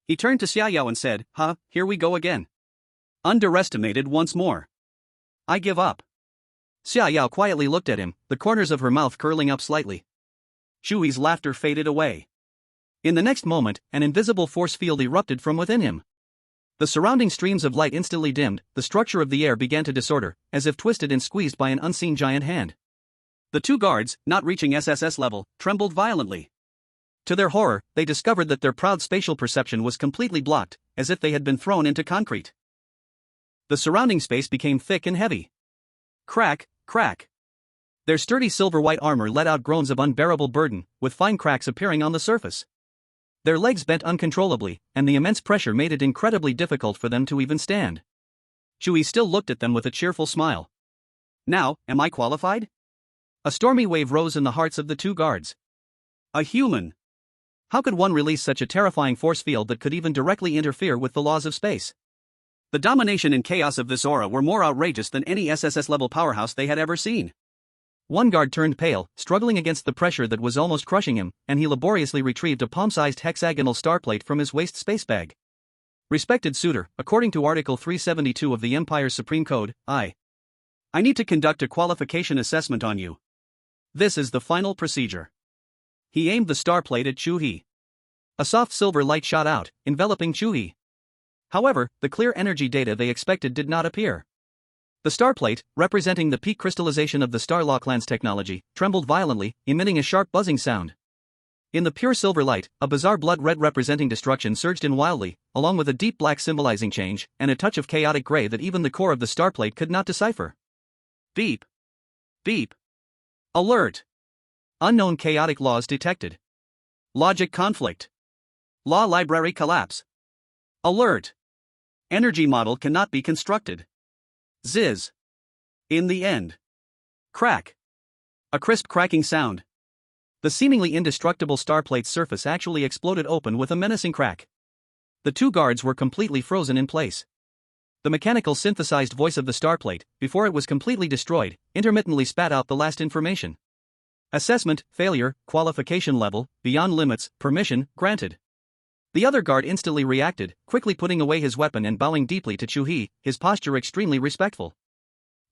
He turned to Xia Yao and said, "Here we go again. Underestimated once more. I give up." Xia Yao quietly looked at him, the corners of her mouth curling up slightly. Chu He's laughter faded away. In the next moment, an invisible force field erupted from within him. The surrounding streams of light instantly dimmed, the structure of the air began to disorder, as if twisted and squeezed by an unseen giant hand. The two guards, not reaching SSS level, trembled violently. To their horror, they discovered that their proud spatial perception was completely blocked, as if they had been thrown into concrete. The surrounding space became thick and heavy. Crack, crack. Their sturdy silver-white armor let out groans of unbearable burden, with fine cracks appearing on the surface. Their legs bent uncontrollably, and the immense pressure made it incredibly difficult for them to even stand. Chu He still looked at them with a cheerful smile. "Now, am I qualified?" A stormy wave rose in the hearts of the two guards. A human! How could one release such a terrifying force field that could even directly interfere with the laws of space? The domination and chaos of this aura were more outrageous than any SSS-level powerhouse they had ever seen. One guard turned pale, struggling against the pressure that was almost crushing him, and he laboriously retrieved a palm-sized hexagonal starplate from his waist space bag. "Respected suitor, according to Article 372 of the Empire's Supreme Code, I need to conduct a qualification assessment on you. This is the final procedure." He aimed the starplate at Chu He. A soft silver light shot out, enveloping Chu He. However, the clear energy data they expected did not appear. The starplate, representing the peak crystallization of the Starlock lens technology, trembled violently, emitting a sharp buzzing sound. In the pure silver light, a bizarre blood red representing destruction surged in wildly, along with a deep black symbolizing change, and a touch of chaotic gray that even the core of the starplate could not decipher. Beep. Beep. Alert. Unknown chaotic laws detected. Logic conflict. Law library collapse. Alert. Energy model cannot be constructed. Ziz. In the end. Crack. A crisp cracking sound. The seemingly indestructible starplate's surface actually exploded open with a menacing crack. The two guards were completely frozen in place. The mechanical synthesized voice of the starplate, before it was completely destroyed, intermittently spat out the last information. Assessment, failure, qualification level, beyond limits, permission, granted. The other guard instantly reacted, quickly putting away his weapon and bowing deeply to Chu He, his posture extremely respectful.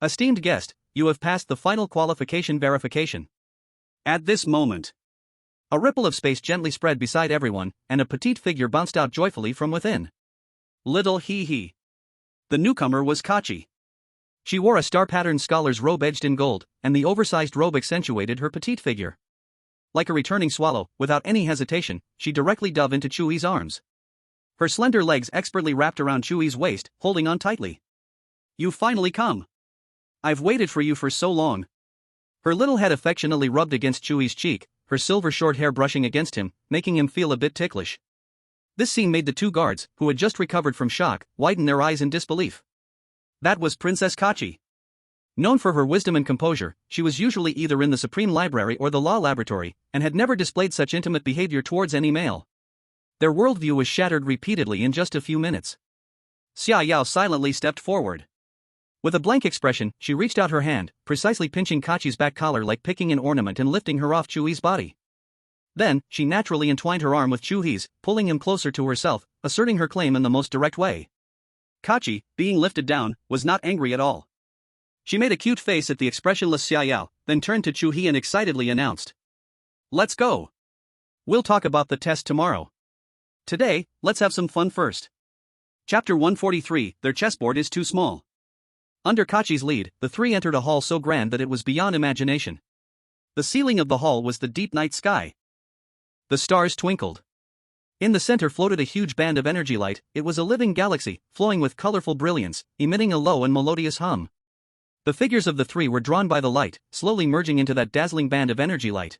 "Esteemed guest, you have passed the final qualification verification." At this moment, a ripple of space gently spread beside everyone, and a petite figure bounced out joyfully from within. Little He. The newcomer was Kachi. She wore a star-patterned scholar's robe edged in gold, and the oversized robe accentuated her petite figure. Like a returning swallow, without any hesitation, she directly dove into Chu He's arms. Her slender legs expertly wrapped around Chu He's waist, holding on tightly. "You've finally come. I've waited for you for so long." Her little head affectionately rubbed against Chu He's cheek, her silver short hair brushing against him, making him feel a bit ticklish. This scene made the two guards, who had just recovered from shock, widen their eyes in disbelief. That was Princess Kachi. Known for her wisdom and composure, she was usually either in the Supreme Library or the Law Laboratory, and had never displayed such intimate behavior towards any male. Their worldview was shattered repeatedly in just a few minutes. Xia Yao silently stepped forward. With a blank expression, she reached out her hand, precisely pinching Kachi's back collar like picking an ornament and lifting her off Chu He's body. Then, she naturally entwined her arm with Chu He's, pulling him closer to herself, asserting her claim in the most direct way. Kachi, being lifted down, was not angry at all. She made a cute face at the expressionless Xia Yao, then turned to Chu He and excitedly announced. "Let's go. We'll talk about the test tomorrow. Today, let's have some fun first." Chapter 143, Their chessboard is too small. Under Kachi's lead, the three entered a hall so grand that it was beyond imagination. The ceiling of the hall was the deep night sky. The stars twinkled. In the center floated a huge band of energy light. It was a living galaxy, flowing with colorful brilliance, emitting a low and melodious hum. The figures of the three were drawn by the light, slowly merging into that dazzling band of energy light.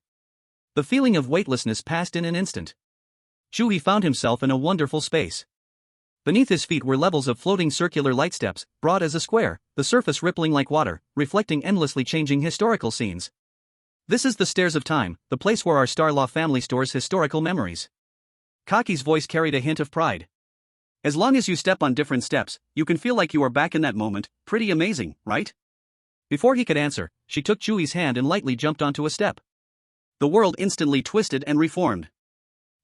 The feeling of weightlessness passed in an instant. Chu He found himself in a wonderful space. Beneath his feet were levels of floating circular light steps, broad as a square, the surface rippling like water, reflecting endlessly changing historical scenes. This is the Stairs of Time, the place where our Starlaw family stores historical memories. Kaki's voice carried a hint of pride. As long as you step on different steps, you can feel like you are back in that moment. Pretty amazing, right? Before he could answer, she took Chu He's hand and lightly jumped onto a step. The world instantly twisted and reformed.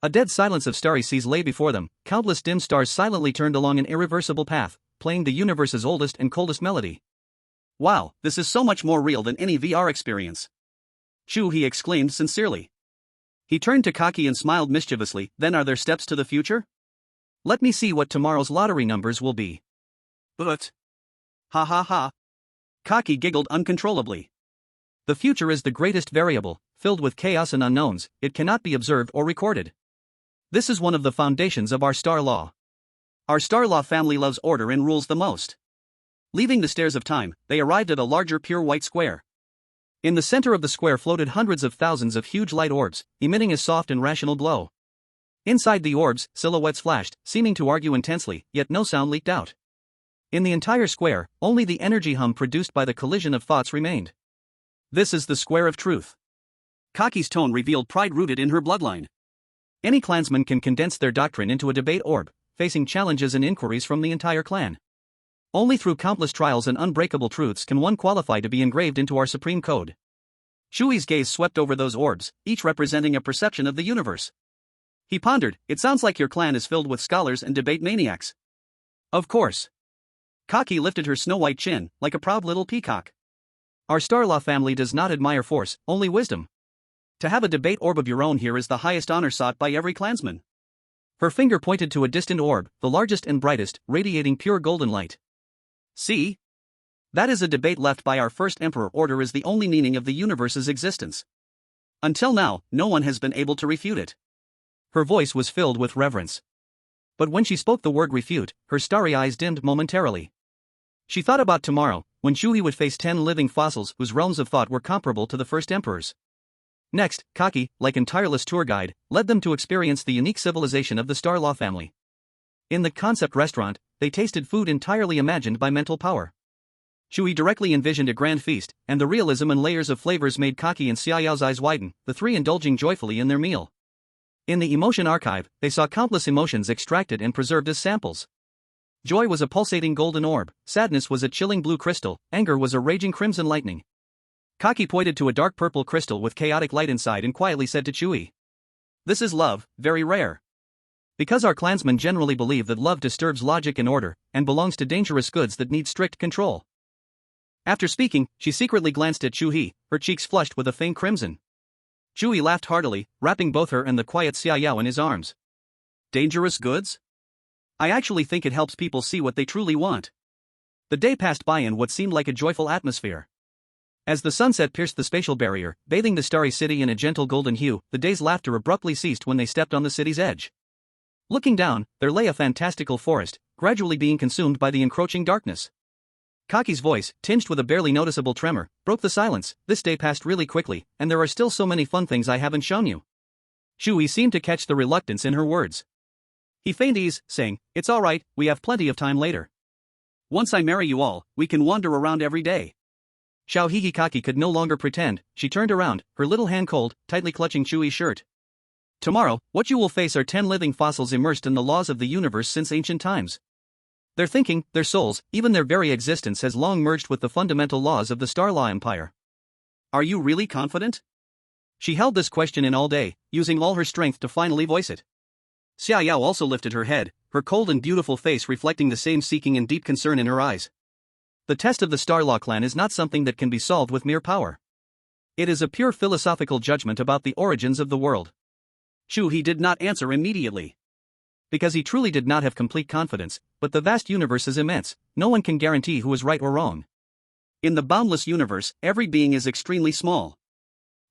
A dead silence of starry seas lay before them. Countless dim stars silently turned along an irreversible path, playing the universe's oldest and coldest melody. Wow, this is so much more real than any VR experience. Chu He exclaimed sincerely. He turned to Kaki and smiled mischievously. Then are there steps to the future? Let me see what tomorrow's lottery numbers will be. But. Ha ha ha. Kaki giggled uncontrollably. The future is the greatest variable, filled with chaos and unknowns. It cannot be observed or recorded. This is one of the foundations of our star law. Our star law family loves order and rules the most. Leaving the Stairs of Time, they arrived at a larger pure white square. In the center of the square floated hundreds of thousands of huge light orbs, emitting a soft and rational glow. Inside the orbs, silhouettes flashed, seeming to argue intensely, yet no sound leaked out. In the entire square, only the energy hum produced by the collision of thoughts remained. This is the Square of Truth. Kaki's tone revealed pride rooted in her bloodline. Any clansman can condense their doctrine into a debate orb, facing challenges and inquiries from the entire clan. Only through countless trials and unbreakable truths can one qualify to be engraved into our supreme code. Chu He's gaze swept over those orbs, each representing a perception of the universe. He pondered, it sounds like your clan is filled with scholars and debate maniacs. Of course. Kaki lifted her snow-white chin, like a proud little peacock. Our Starlaw family does not admire force, only wisdom. To have a debate orb of your own here is the highest honor sought by every clansman. Her finger pointed to a distant orb, the largest and brightest, radiating pure golden light. See? That is a debate left by our first emperor. Order is the only meaning of the universe's existence. Until now, no one has been able to refute it. Her voice was filled with reverence. But when she spoke the word refute, her starry eyes dimmed momentarily. She thought about tomorrow, when Chu He would face 10 living fossils whose realms of thought were comparable to the first emperor's. Next, Kaki, like an tireless tour guide, led them to experience the unique civilization of the Starlaw family. In the concept restaurant, they tasted food entirely imagined by mental power. Chu He directly envisioned a grand feast, and the realism and layers of flavors made Kaki and Xiaoyao's eyes widen, the three indulging joyfully in their meal. In the emotion archive, they saw countless emotions extracted and preserved as samples. Joy was a pulsating golden orb, sadness was a chilling blue crystal, anger was a raging crimson lightning. Kaki pointed to a dark purple crystal with chaotic light inside and quietly said to Chu He, "This is love, very rare." Because our clansmen generally believe that love disturbs logic and order, and belongs to dangerous goods that need strict control. After speaking, she secretly glanced at Chu He, her cheeks flushed with a faint crimson. Chu He laughed heartily, wrapping both her and the quiet Xiaoyao in his arms. Dangerous goods? I actually think it helps people see what they truly want. The day passed by in what seemed like a joyful atmosphere. As the sunset pierced the spatial barrier, bathing the starry city in a gentle golden hue, the day's laughter abruptly ceased when they stepped on the city's edge. Looking down, there lay a fantastical forest, gradually being consumed by the encroaching darkness. Kaki's voice, tinged with a barely noticeable tremor, broke the silence. This day passed really quickly, and there are still so many fun things I haven't shown you. Chu He seemed to catch the reluctance in her words. He feigned ease, saying, "It's all right, we have plenty of time later. Once I marry you all, we can wander around every day." Kaki could no longer pretend. She turned around, her little hand cold, tightly clutching Chu He's shirt. "Tomorrow, what you will face are 10 living fossils immersed in the laws of the universe since ancient times. Their thinking, their souls, even their very existence has long merged with the fundamental laws of the Starlaw Empire. Are you really confident?" She held this question in all day, using all her strength to finally voice it. Xiaoyao also lifted her head, her cold and beautiful face reflecting the same seeking and deep concern in her eyes. The test of the Starlaw clan is not something that can be solved with mere power. It is a pure philosophical judgment about the origins of the world. Chu He did not answer immediately. Because he truly did not have complete confidence, but the vast universe is immense, no one can guarantee who is right or wrong. In the boundless universe, every being is extremely small.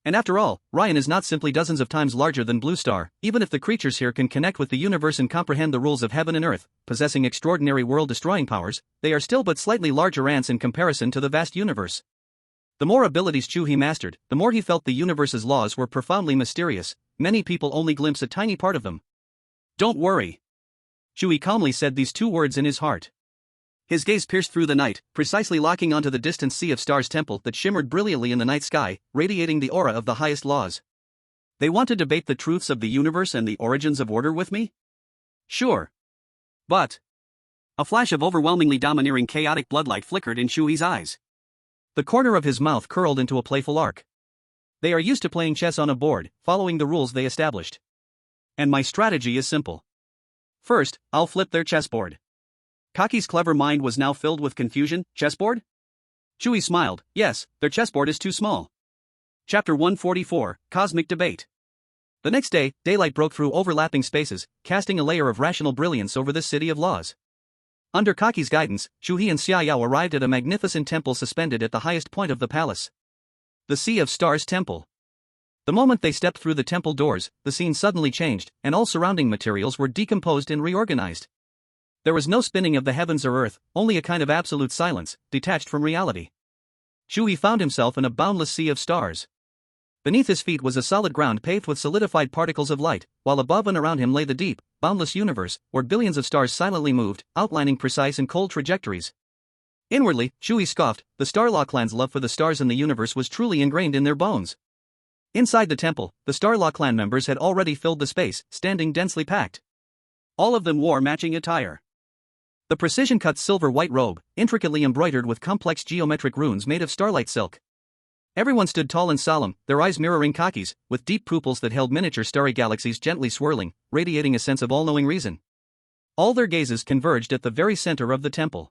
And after all, Ryan is not simply dozens of times larger than Blue Star. Even if the creatures here can connect with the universe and comprehend the rules of heaven and earth, possessing extraordinary world-destroying powers, they are still but slightly larger ants in comparison to the vast universe. The more abilities Chu He mastered, the more he felt the universe's laws were profoundly mysterious. Many people only glimpse a tiny part of them. Don't worry. Chu He calmly said these two words in his heart. His gaze pierced through the night, precisely locking onto the distant sea of stars temple that shimmered brilliantly in the night sky, radiating the aura of the highest laws. They want to debate the truths of the universe and the origins of order with me? Sure. But... A flash of overwhelmingly domineering chaotic bloodlight flickered in Chu He's eyes. The corner of his mouth curled into a playful arc. They are used to playing chess on a board, following the rules they established. And my strategy is simple. First, I'll flip their chessboard. Kaki's clever mind was now filled with confusion. Chessboard? Chu He smiled. Yes, their chessboard is too small. Chapter 144, Cosmic Debate. The next day, daylight broke through overlapping spaces, casting a layer of rational brilliance over this city of laws. Under Kaki's guidance, Chu He and Xiaoyao arrived at a magnificent temple suspended at the highest point of the palace. The Sea of Stars Temple. The moment they stepped through the temple doors, the scene suddenly changed, and all surrounding materials were decomposed and reorganized. There was no spinning of the heavens or earth, only a kind of absolute silence, detached from reality. Chu He found himself in a boundless sea of stars. Beneath his feet was a solid ground paved with solidified particles of light, while above and around him lay the deep, boundless universe, where billions of stars silently moved, outlining precise and cold trajectories. Inwardly, Chu He scoffed. The Starlaw clan's love for the stars and the universe was truly ingrained in their bones. Inside the temple, the Starlaw clan members had already filled the space, standing densely packed. All of them wore matching attire. The precision-cut silver-white robe, intricately embroidered with complex geometric runes made of starlight silk. Everyone stood tall and solemn, their eyes mirroring Kaki's, with deep pupils that held miniature starry galaxies gently swirling, radiating a sense of all-knowing reason. All their gazes converged at the very center of the temple.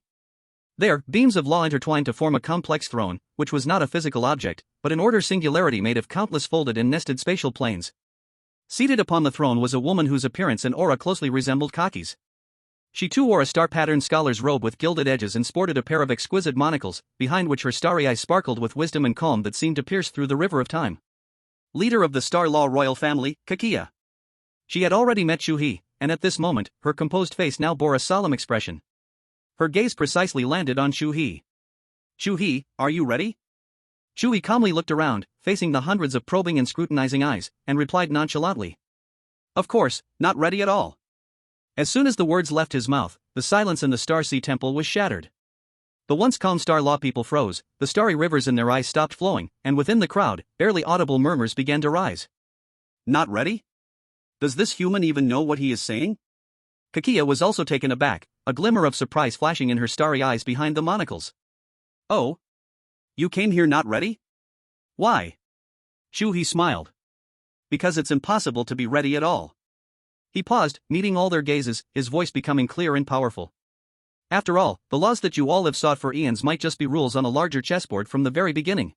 There, beams of law intertwined to form a complex throne, which was not a physical object, but an order singularity made of countless folded and nested spatial planes. Seated upon the throne was a woman whose appearance and aura closely resembled Kaki's. She too wore a star-patterned scholar's robe with gilded edges and sported a pair of exquisite monocles, behind which her starry eyes sparkled with wisdom and calm that seemed to pierce through the river of time. Leader of the Star Law royal family, Kakia. She had already met Chu He, and at this moment, her composed face now bore a solemn expression. Her gaze precisely landed on Chu He. Chu He, are you ready? Chu He calmly looked around, facing the hundreds of probing and scrutinizing eyes, and replied nonchalantly. Of course, not ready at all. As soon as the words left his mouth, the silence in the Star Sea Temple was shattered. The once calm Star Law people froze, the starry rivers in their eyes stopped flowing, and within the crowd, barely audible murmurs began to rise. Not ready? Does this human even know what he is saying? Kakia was also taken aback, a glimmer of surprise flashing in her starry eyes behind the monocles. Oh? You came here not ready? Why? Chu He smiled. Because it's impossible to be ready at all. He paused, meeting all their gazes, his voice becoming clear and powerful. After all, the laws that you all have sought for eons might just be rules on a larger chessboard from the very beginning.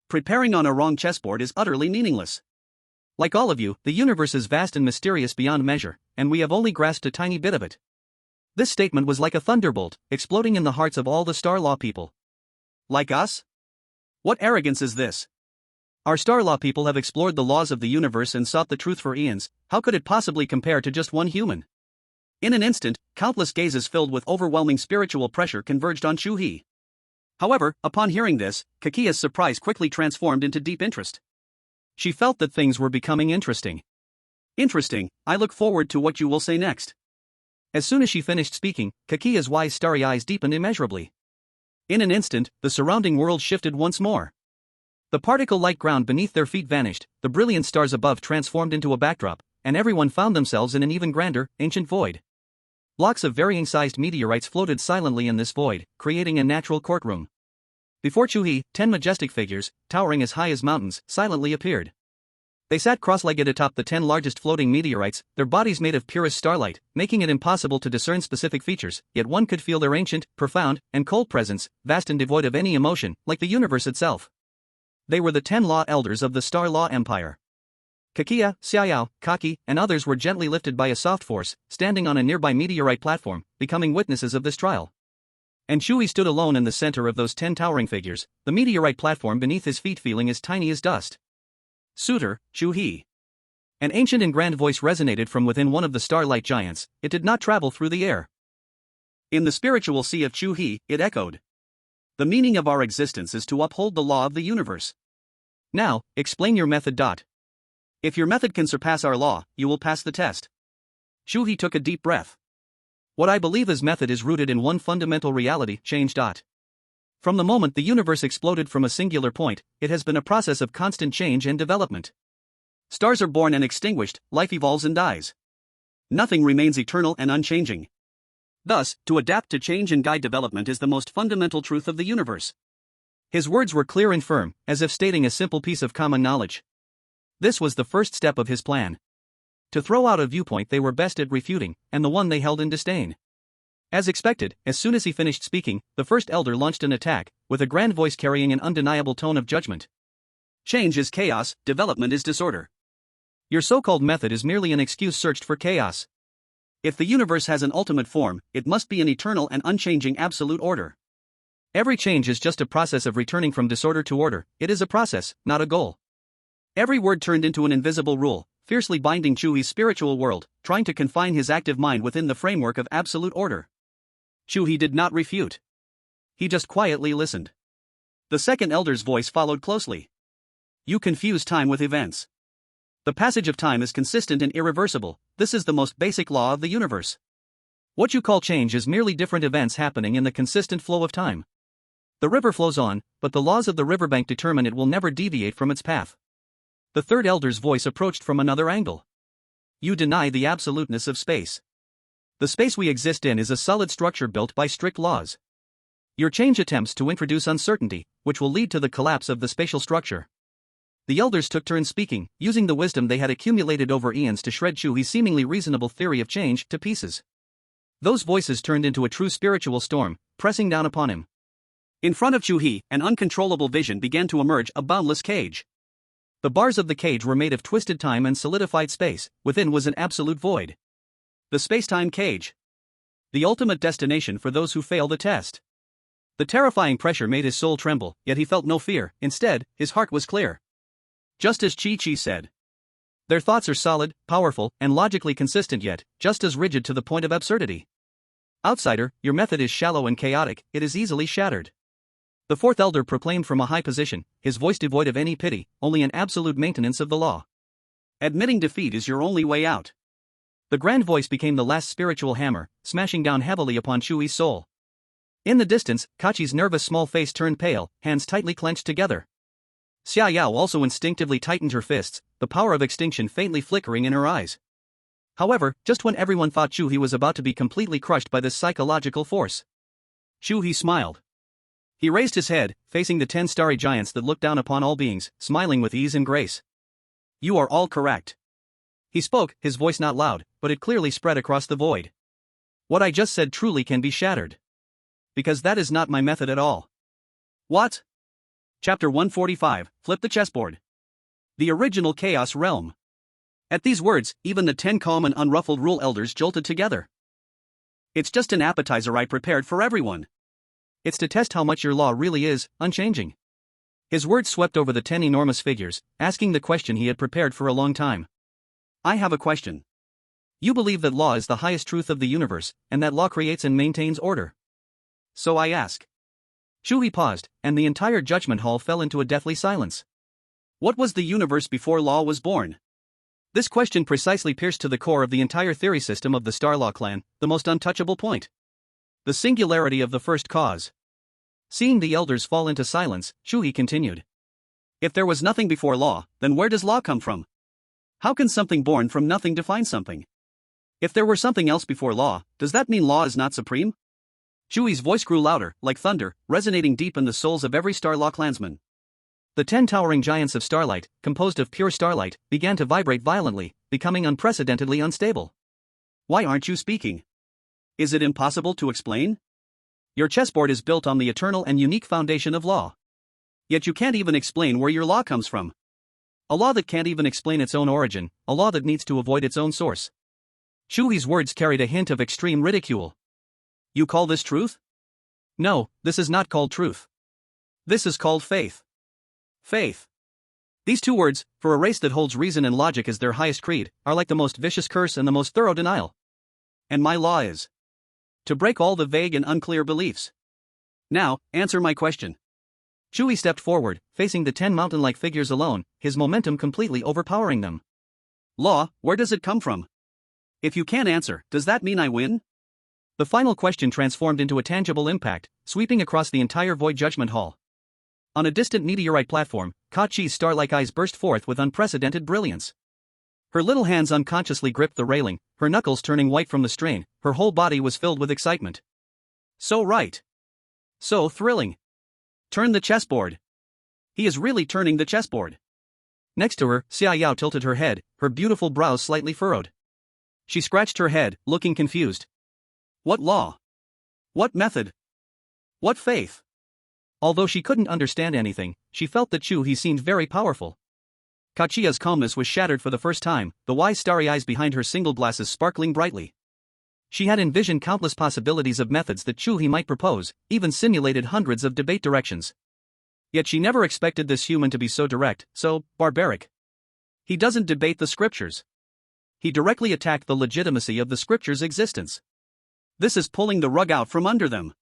Preparing on a wrong chessboard is utterly meaningless. Like all of you, the universe is vast and mysterious beyond measure, and we have only grasped a tiny bit of it. This statement was like a thunderbolt, exploding in the hearts of all the Star Law people. Like us? What arrogance is this? Our Star Law people have explored the laws of the universe and sought the truth for eons. How could it possibly compare to just one human? In an instant, countless gazes filled with overwhelming spiritual pressure converged on Chu He. However, upon hearing this, Kakia's surprise quickly transformed into deep interest. She felt that things were becoming interesting. Interesting, I look forward to what you will say next. As soon as she finished speaking, Kakia's wise starry eyes deepened immeasurably. In an instant, the surrounding world shifted once more. The particle-like ground beneath their feet vanished, the brilliant stars above transformed into a backdrop, and everyone found themselves in an even grander, ancient void. Blocks of varying-sized meteorites floated silently in this void, creating a natural courtroom. Before Chu He, 10 majestic figures, towering as high as mountains, silently appeared. They sat cross-legged atop the 10 largest floating meteorites, their bodies made of purest starlight, making it impossible to discern specific features, yet one could feel their ancient, profound, and cold presence, vast and devoid of any emotion, like the universe itself. They were the 10 Law Elders of the Star Law Empire. Kakia, Xiaoyao, Kaki, and others were gently lifted by a soft force, standing on a nearby meteorite platform, becoming witnesses of this trial. And Chu He stood alone in the center of those 10 towering figures, the meteorite platform beneath his feet feeling as tiny as dust. Suitor, Chu He. An ancient and grand voice resonated from within one of the starlight giants. It did not travel through the air. In the spiritual sea of Chu He, it echoed. The meaning of our existence is to uphold the law of the universe. Now, explain your method. If your method can surpass our law, you will pass the test. Chu He took a deep breath. What I believe as method is rooted in one fundamental reality, change. From the moment the universe exploded from a singular point, it has been a process of constant change and development. Stars are born and extinguished, life evolves and dies. Nothing remains eternal and unchanging. Thus, to adapt to change and guide development is the most fundamental truth of the universe. His words were clear and firm, as if stating a simple piece of common knowledge. This was the first step of his plan. To throw out a viewpoint they were best at refuting, and the one they held in disdain. As expected, as soon as he finished speaking, the first elder launched an attack, with a grand voice carrying an undeniable tone of judgment. Change is chaos, development is disorder. Your so-called method is merely an excuse searched for chaos. If the universe has an ultimate form, it must be an eternal and unchanging absolute order. Every change is just a process of returning from disorder to order. It is a process, not a goal. Every word turned into an invisible rule, fiercely binding Chu He's spiritual world, trying to confine his active mind within the framework of absolute order. Chu He did not refute. He just quietly listened. The second elder's voice followed closely. You confuse time with events. The passage of time is consistent and irreversible. This is the most basic law of the universe. What you call change is merely different events happening in the consistent flow of time. The river flows on, but the laws of the riverbank determine it will never deviate from its path. The third elder's voice approached from another angle. You deny the absoluteness of space. The space we exist in is a solid structure built by strict laws. Your change attempts to introduce uncertainty, which will lead to the collapse of the spatial structure. The elders took turns speaking, using the wisdom they had accumulated over eons to shred Chu He's seemingly reasonable theory of change to pieces. Those voices turned into a true spiritual storm, pressing down upon him. In front of Chu He, an uncontrollable vision began to emerge, a boundless cage. The bars of the cage were made of twisted time and solidified space. Within was an absolute void. The space-time cage. The ultimate destination for those who fail the test. The terrifying pressure made his soul tremble, yet he felt no fear. Instead, his heart was clear. Just as Chi said. Their thoughts are solid, powerful, and logically consistent, yet just as rigid to the point of absurdity. Outsider, your method is shallow and chaotic, it is easily shattered. The fourth elder proclaimed from a high position, his voice devoid of any pity, only an absolute maintenance of the law. Admitting defeat is your only way out. The grand voice became the last spiritual hammer, smashing down heavily upon Chu He's soul. In the distance, Kachi's nervous small face turned pale, hands tightly clenched together. Xia Yao also instinctively tightened her fists, the power of extinction faintly flickering in her eyes. However, just when everyone thought Chu He was about to be completely crushed by this psychological force, Chu He smiled. He raised his head, facing the 10 starry giants that looked down upon all beings, smiling with ease and grace. You are all correct. He spoke, his voice not loud, but it clearly spread across the void. What I just said truly can be shattered. Because that is not my method at all. What? Chapter 145, Flip the Chessboard. The original Chaos Realm. At these words, even the 10 calm and unruffled rule elders jolted together. It's just an appetizer I prepared for everyone. It's to test how much your law really is, unchanging. His words swept over the 10 enormous figures, asking the question he had prepared for a long time. I have a question. You believe that law is the highest truth of the universe, and that law creates and maintains order. So I ask. Chu He paused, and the entire judgment hall fell into a deathly silence. What was the universe before law was born? This question precisely pierced to the core of the entire theory system of the Starlaw clan, the most untouchable point. The singularity of the first cause. Seeing the elders fall into silence, Chu He continued. If there was nothing before law, then where does law come from? How can something born from nothing define something? If there were something else before law, does that mean law is not supreme? Chu He's voice grew louder, like thunder, resonating deep in the souls of every Starlaw clansman. The 10 towering giants of starlight, composed of pure starlight, began to vibrate violently, becoming unprecedentedly unstable. Why aren't you speaking? Is it impossible to explain? Your chessboard is built on the eternal and unique foundation of law. Yet you can't even explain where your law comes from. A law that can't even explain its own origin, a law that needs to avoid its own source. Chu He's words carried a hint of extreme ridicule. You call this truth? No, this is not called truth. This is called faith. Faith. These two words, for a race that holds reason and logic as their highest creed, are like the most vicious curse and the most thorough denial. And my law is to break all the vague and unclear beliefs. Now, answer my question. Chu He stepped forward, facing the 10 mountain-like figures alone, his momentum completely overpowering them. Law, where does it come from? If you can't answer, does that mean I win? The final question transformed into a tangible impact, sweeping across the entire Void Judgment Hall. On a distant meteorite platform, Kachi's star-like eyes burst forth with unprecedented brilliance. Her little hands unconsciously gripped the railing, her knuckles turning white from the strain, her whole body was filled with excitement. So right. So thrilling. Turn the chessboard. He is really turning the chessboard. Next to her, Xia Yao tilted her head, her beautiful brows slightly furrowed. She scratched her head, looking confused. What law? What method? What faith? Although she couldn't understand anything, she felt that Chu He seemed very powerful. Kachia's calmness was shattered for the first time, the wise starry eyes behind her single glasses sparkling brightly. She had envisioned countless possibilities of methods that Chu He might propose, even simulated hundreds of debate directions. Yet she never expected this human to be so direct, so barbaric. He doesn't debate the scriptures. He directly attacked the legitimacy of the scriptures' existence. This is pulling the rug out from under them.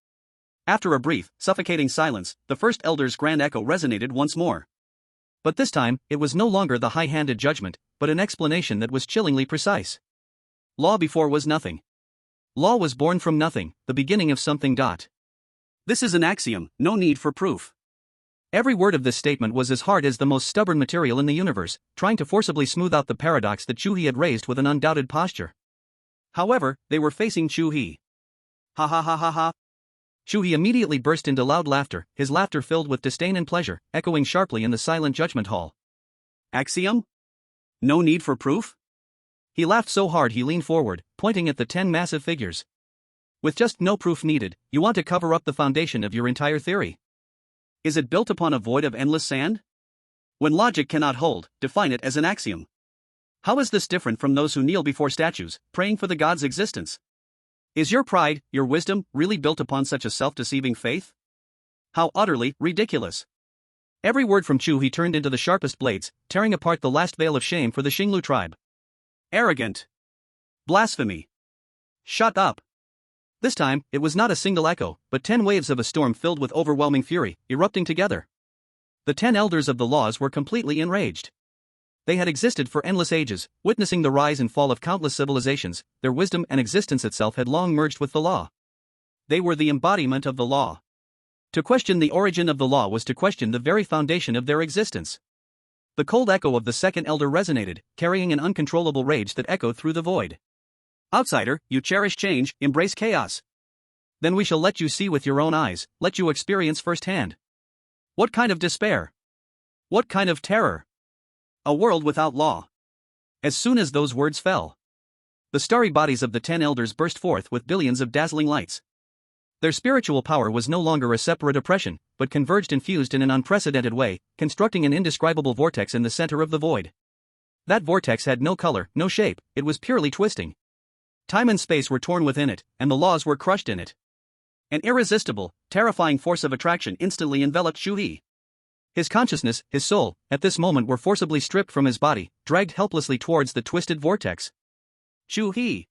After a brief, suffocating silence, the first elder's grand echo resonated once more. But this time, it was no longer the high-handed judgment, but an explanation that was chillingly precise. Law before was nothing. Law was born from nothing, the beginning of something. This is an axiom, no need for proof. Every word of this statement was as hard as the most stubborn material in the universe, trying to forcibly smooth out the paradox that Chu He had raised with an undoubted posture. However, they were facing Chu He. Ha ha ha ha ha. Chu He immediately burst into loud laughter, his laughter filled with disdain and pleasure, echoing sharply in the silent judgment hall. Axiom? No need for proof? He laughed so hard he leaned forward, pointing at the 10 massive figures. With just no proof needed, you want to cover up the foundation of your entire theory. Is it built upon a void of endless sand? When logic cannot hold, define it as an axiom. How is this different from those who kneel before statues, praying for the god's existence? Is your pride, your wisdom, really built upon such a self-deceiving faith? How utterly ridiculous. Every word from Chu He turned into the sharpest blades, tearing apart the last veil of shame for the Xinglu tribe. Arrogant. Blasphemy. Shut up. This time, it was not a single echo, but 10 waves of a storm filled with overwhelming fury, erupting together. The 10 elders of the laws were completely enraged. They had existed for endless ages, witnessing the rise and fall of countless civilizations, their wisdom and existence itself had long merged with the law. They were the embodiment of the law. To question the origin of the law was to question the very foundation of their existence. The cold echo of the second elder resonated, carrying an uncontrollable rage that echoed through the void. Outsider, you cherish change, embrace chaos. Then we shall let you see with your own eyes, let you experience firsthand. What kind of despair? What kind of terror? A world without law. As soon as those words fell, the starry bodies of the 10 elders burst forth with billions of dazzling lights. Their spiritual power was no longer a separate oppression, but converged and fused in an unprecedented way, constructing an indescribable vortex in the center of the void. That vortex had no color, no shape, it was purely twisting. Time and space were torn within it, and the laws were crushed in it. An irresistible, terrifying force of attraction instantly enveloped Chu He. His consciousness, his soul, at this moment were forcibly stripped from his body, dragged helplessly towards the twisted vortex. Chu He!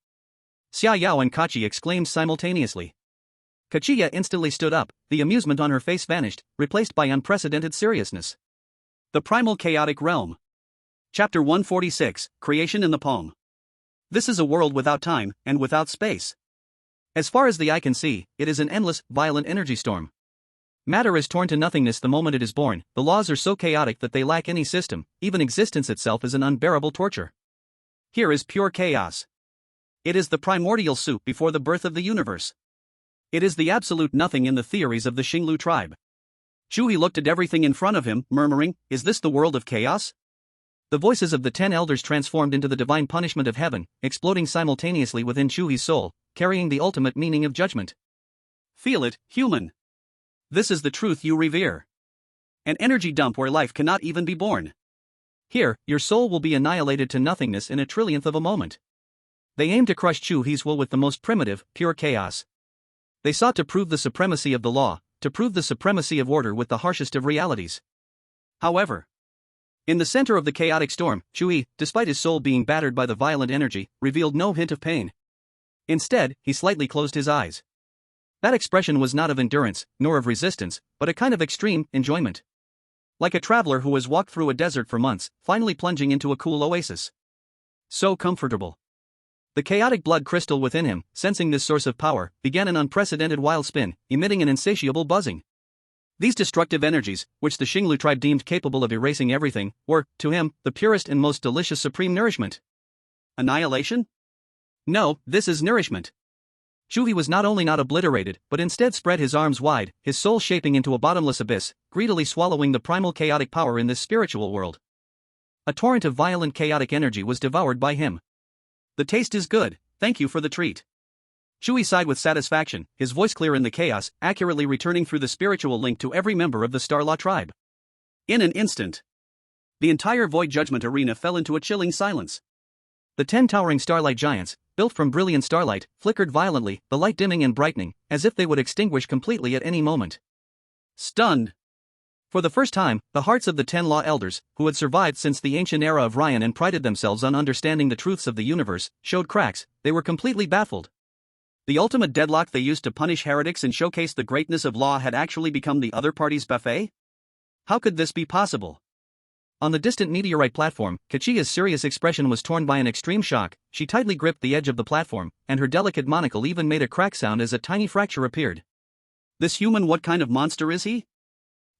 Xia Yao and Kachi exclaimed simultaneously. Kachia instantly stood up, the amusement on her face vanished, replaced by unprecedented seriousness. The Primal Chaotic Realm. Chapter 146, Creation in the Palm. This is a world without time, and without space. As far as the eye can see, it is an endless, violent energy storm. Matter is torn to nothingness the moment it is born, the laws are so chaotic that they lack any system, even existence itself is an unbearable torture. Here is pure chaos. It is the primordial soup before the birth of the universe. It is the absolute nothing in the theories of the Xinglu tribe. Chu He looked at everything in front of him, murmuring, "Is this the world of chaos?" The voices of the 10 elders transformed into the divine punishment of heaven, exploding simultaneously within Chu He's soul, carrying the ultimate meaning of judgment. Feel it, human. This is the truth you revere. An energy dump where life cannot even be born. Here, your soul will be annihilated to nothingness in a trillionth of a moment. They aimed to crush Chu He's will with the most primitive, pure chaos. They sought to prove the supremacy of the law, to prove the supremacy of order with the harshest of realities. However, In the center of the chaotic storm, Chu He, despite his soul being battered by the violent energy, revealed no hint of pain. Instead, he slightly closed his eyes. That expression was not of endurance, nor of resistance, but a kind of extreme enjoyment. Like a traveler who has walked through a desert for months, finally plunging into a cool oasis. So comfortable. The chaotic blood crystal within him, sensing this source of power, began an unprecedented wild spin, emitting an insatiable buzzing. These destructive energies, which the Xinglu tribe deemed capable of erasing everything, were, to him, the purest and most delicious supreme nourishment. Annihilation? No, this is nourishment. Chu He was not only not obliterated, but instead spread his arms wide, his soul shaping into a bottomless abyss, greedily swallowing the primal chaotic power in this spiritual world. A torrent of violent chaotic energy was devoured by him. The taste is good, thank you for the treat. Chu He sighed with satisfaction, his voice clear in the chaos, accurately returning through the spiritual link to every member of the Starlaw tribe. In an instant, the entire Void Judgment arena fell into a chilling silence. The 10 towering starlight giants, built from brilliant starlight, flickered violently, the light dimming and brightening, as if they would extinguish completely at any moment. Stunned. For the first time, the hearts of the 10 Law Elders, who had survived since the ancient era of Ryan and prided themselves on understanding the truths of the universe, showed cracks. They were completely baffled. The ultimate deadlock they used to punish heretics and showcase the greatness of law had actually become the other party's buffet? How could this be possible? On the distant meteorite platform, Kachia's serious expression was torn by an extreme shock. She tightly gripped the edge of the platform, and her delicate monocle even made a crack sound as a tiny fracture appeared. This human, what kind of monster is he?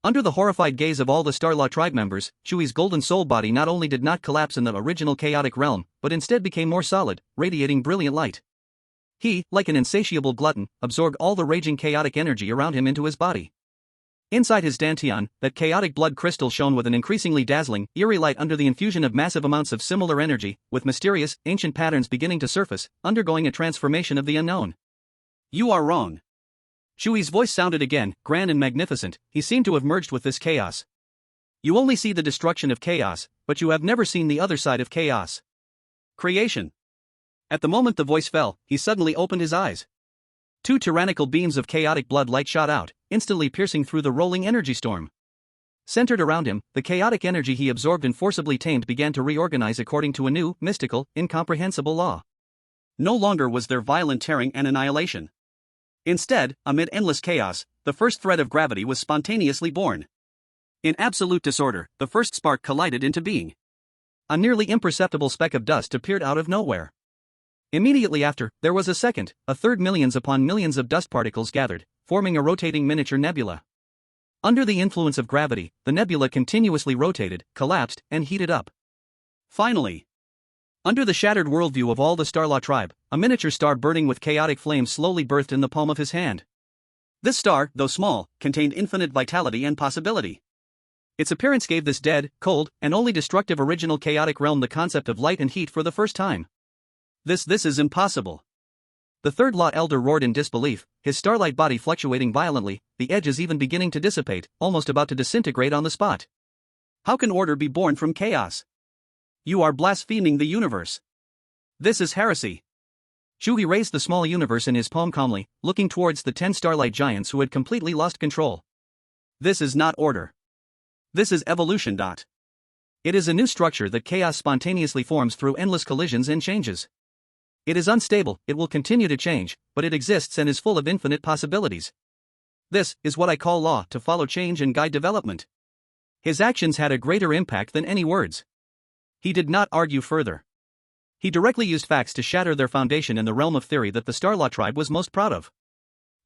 Under the horrified gaze of all the Starlaw tribe members, Chu He's golden soul body not only did not collapse in the original chaotic realm, but instead became more solid, radiating brilliant light. He, like an insatiable glutton, absorbed all the raging chaotic energy around him into his body. Inside his dantian, that chaotic blood crystal shone with an increasingly dazzling, eerie light under the infusion of massive amounts of similar energy, with mysterious, ancient patterns beginning to surface, undergoing a transformation of the unknown. You are wrong. Chu He's voice sounded again, grand and magnificent. He seemed to have merged with this chaos. You only see the destruction of chaos, but you have never seen the other side of chaos. Creation. At the moment the voice fell, he suddenly opened his eyes. 2 tyrannical beams of chaotic blood light shot out, instantly piercing through the rolling energy storm. Centered around him, the chaotic energy he absorbed and forcibly tamed began to reorganize according to a new, mystical, incomprehensible law. No longer was there violent tearing and annihilation. Instead, amid endless chaos, the first thread of gravity was spontaneously born. In absolute disorder, the first spark collided into being. A nearly imperceptible speck of dust appeared out of nowhere. Immediately after, there was a second, a third. Millions upon millions of dust particles gathered, forming a rotating miniature nebula. Under the influence of gravity, the nebula continuously rotated, collapsed, and heated up. Finally, under the shattered worldview of all the Starlaw tribe, a miniature star burning with chaotic flames slowly birthed in the palm of his hand. This star, though small, contained infinite vitality and possibility. Its appearance gave this dead, cold, and only destructive original chaotic realm the concept of light and heat for the first time. This is impossible. The 3rd Law Elder roared in disbelief, his starlight body fluctuating violently, the edges even beginning to dissipate, almost about to disintegrate on the spot. How can order be born from chaos? You are blaspheming the universe. This is heresy. Chu He raised the small universe in his palm calmly, looking towards the 10 starlight giants who had completely lost control. This is not order. This is evolution. It is a new structure that chaos spontaneously forms through endless collisions and changes. It is unstable, it will continue to change, but it exists and is full of infinite possibilities. This is what I call law, to follow change and guide development. His actions had a greater impact than any words. He did not argue further. He directly used facts to shatter their foundation in the realm of theory that the Starlaw tribe was most proud of.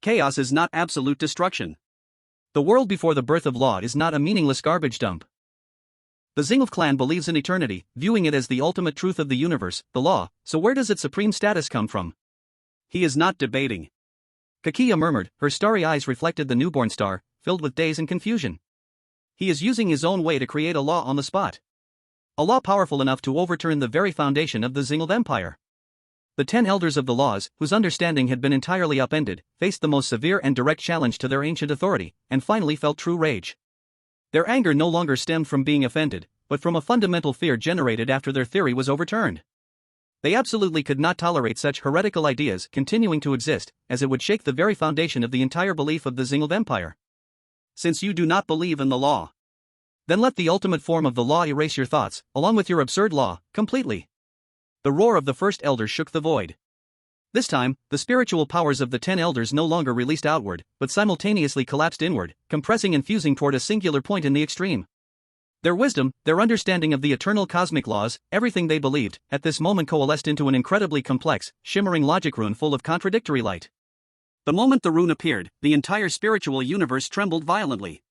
Chaos is not absolute destruction. The world before the birth of law is not a meaningless garbage dump. The Xinglu clan believes in eternity, viewing it as the ultimate truth of the universe, the law, so where does its supreme status come from? He is not debating. Kakia murmured, her starry eyes reflected the newborn star, filled with daze and confusion. He is using his own way to create a law on the spot. A law powerful enough to overturn the very foundation of the Xinglu Empire. The 10 elders of the laws, whose understanding had been entirely upended, faced the most severe and direct challenge to their ancient authority, and finally felt true rage. Their anger no longer stemmed from being offended, but from a fundamental fear generated after their theory was overturned. They absolutely could not tolerate such heretical ideas continuing to exist, as it would shake the very foundation of the entire belief of the Xinglu Empire. Since you do not believe in the law, Then let the ultimate form of the law erase your thoughts, along with your absurd law, completely. The roar of the first elder shook the void. This time, the spiritual powers of the 10 elders no longer released outward, but simultaneously collapsed inward, compressing and fusing toward a singular point in the extreme. Their wisdom, their understanding of the eternal cosmic laws, everything they believed, at this moment coalesced into an incredibly complex, shimmering logic rune full of contradictory light. The moment the rune appeared, the entire spiritual universe trembled violently.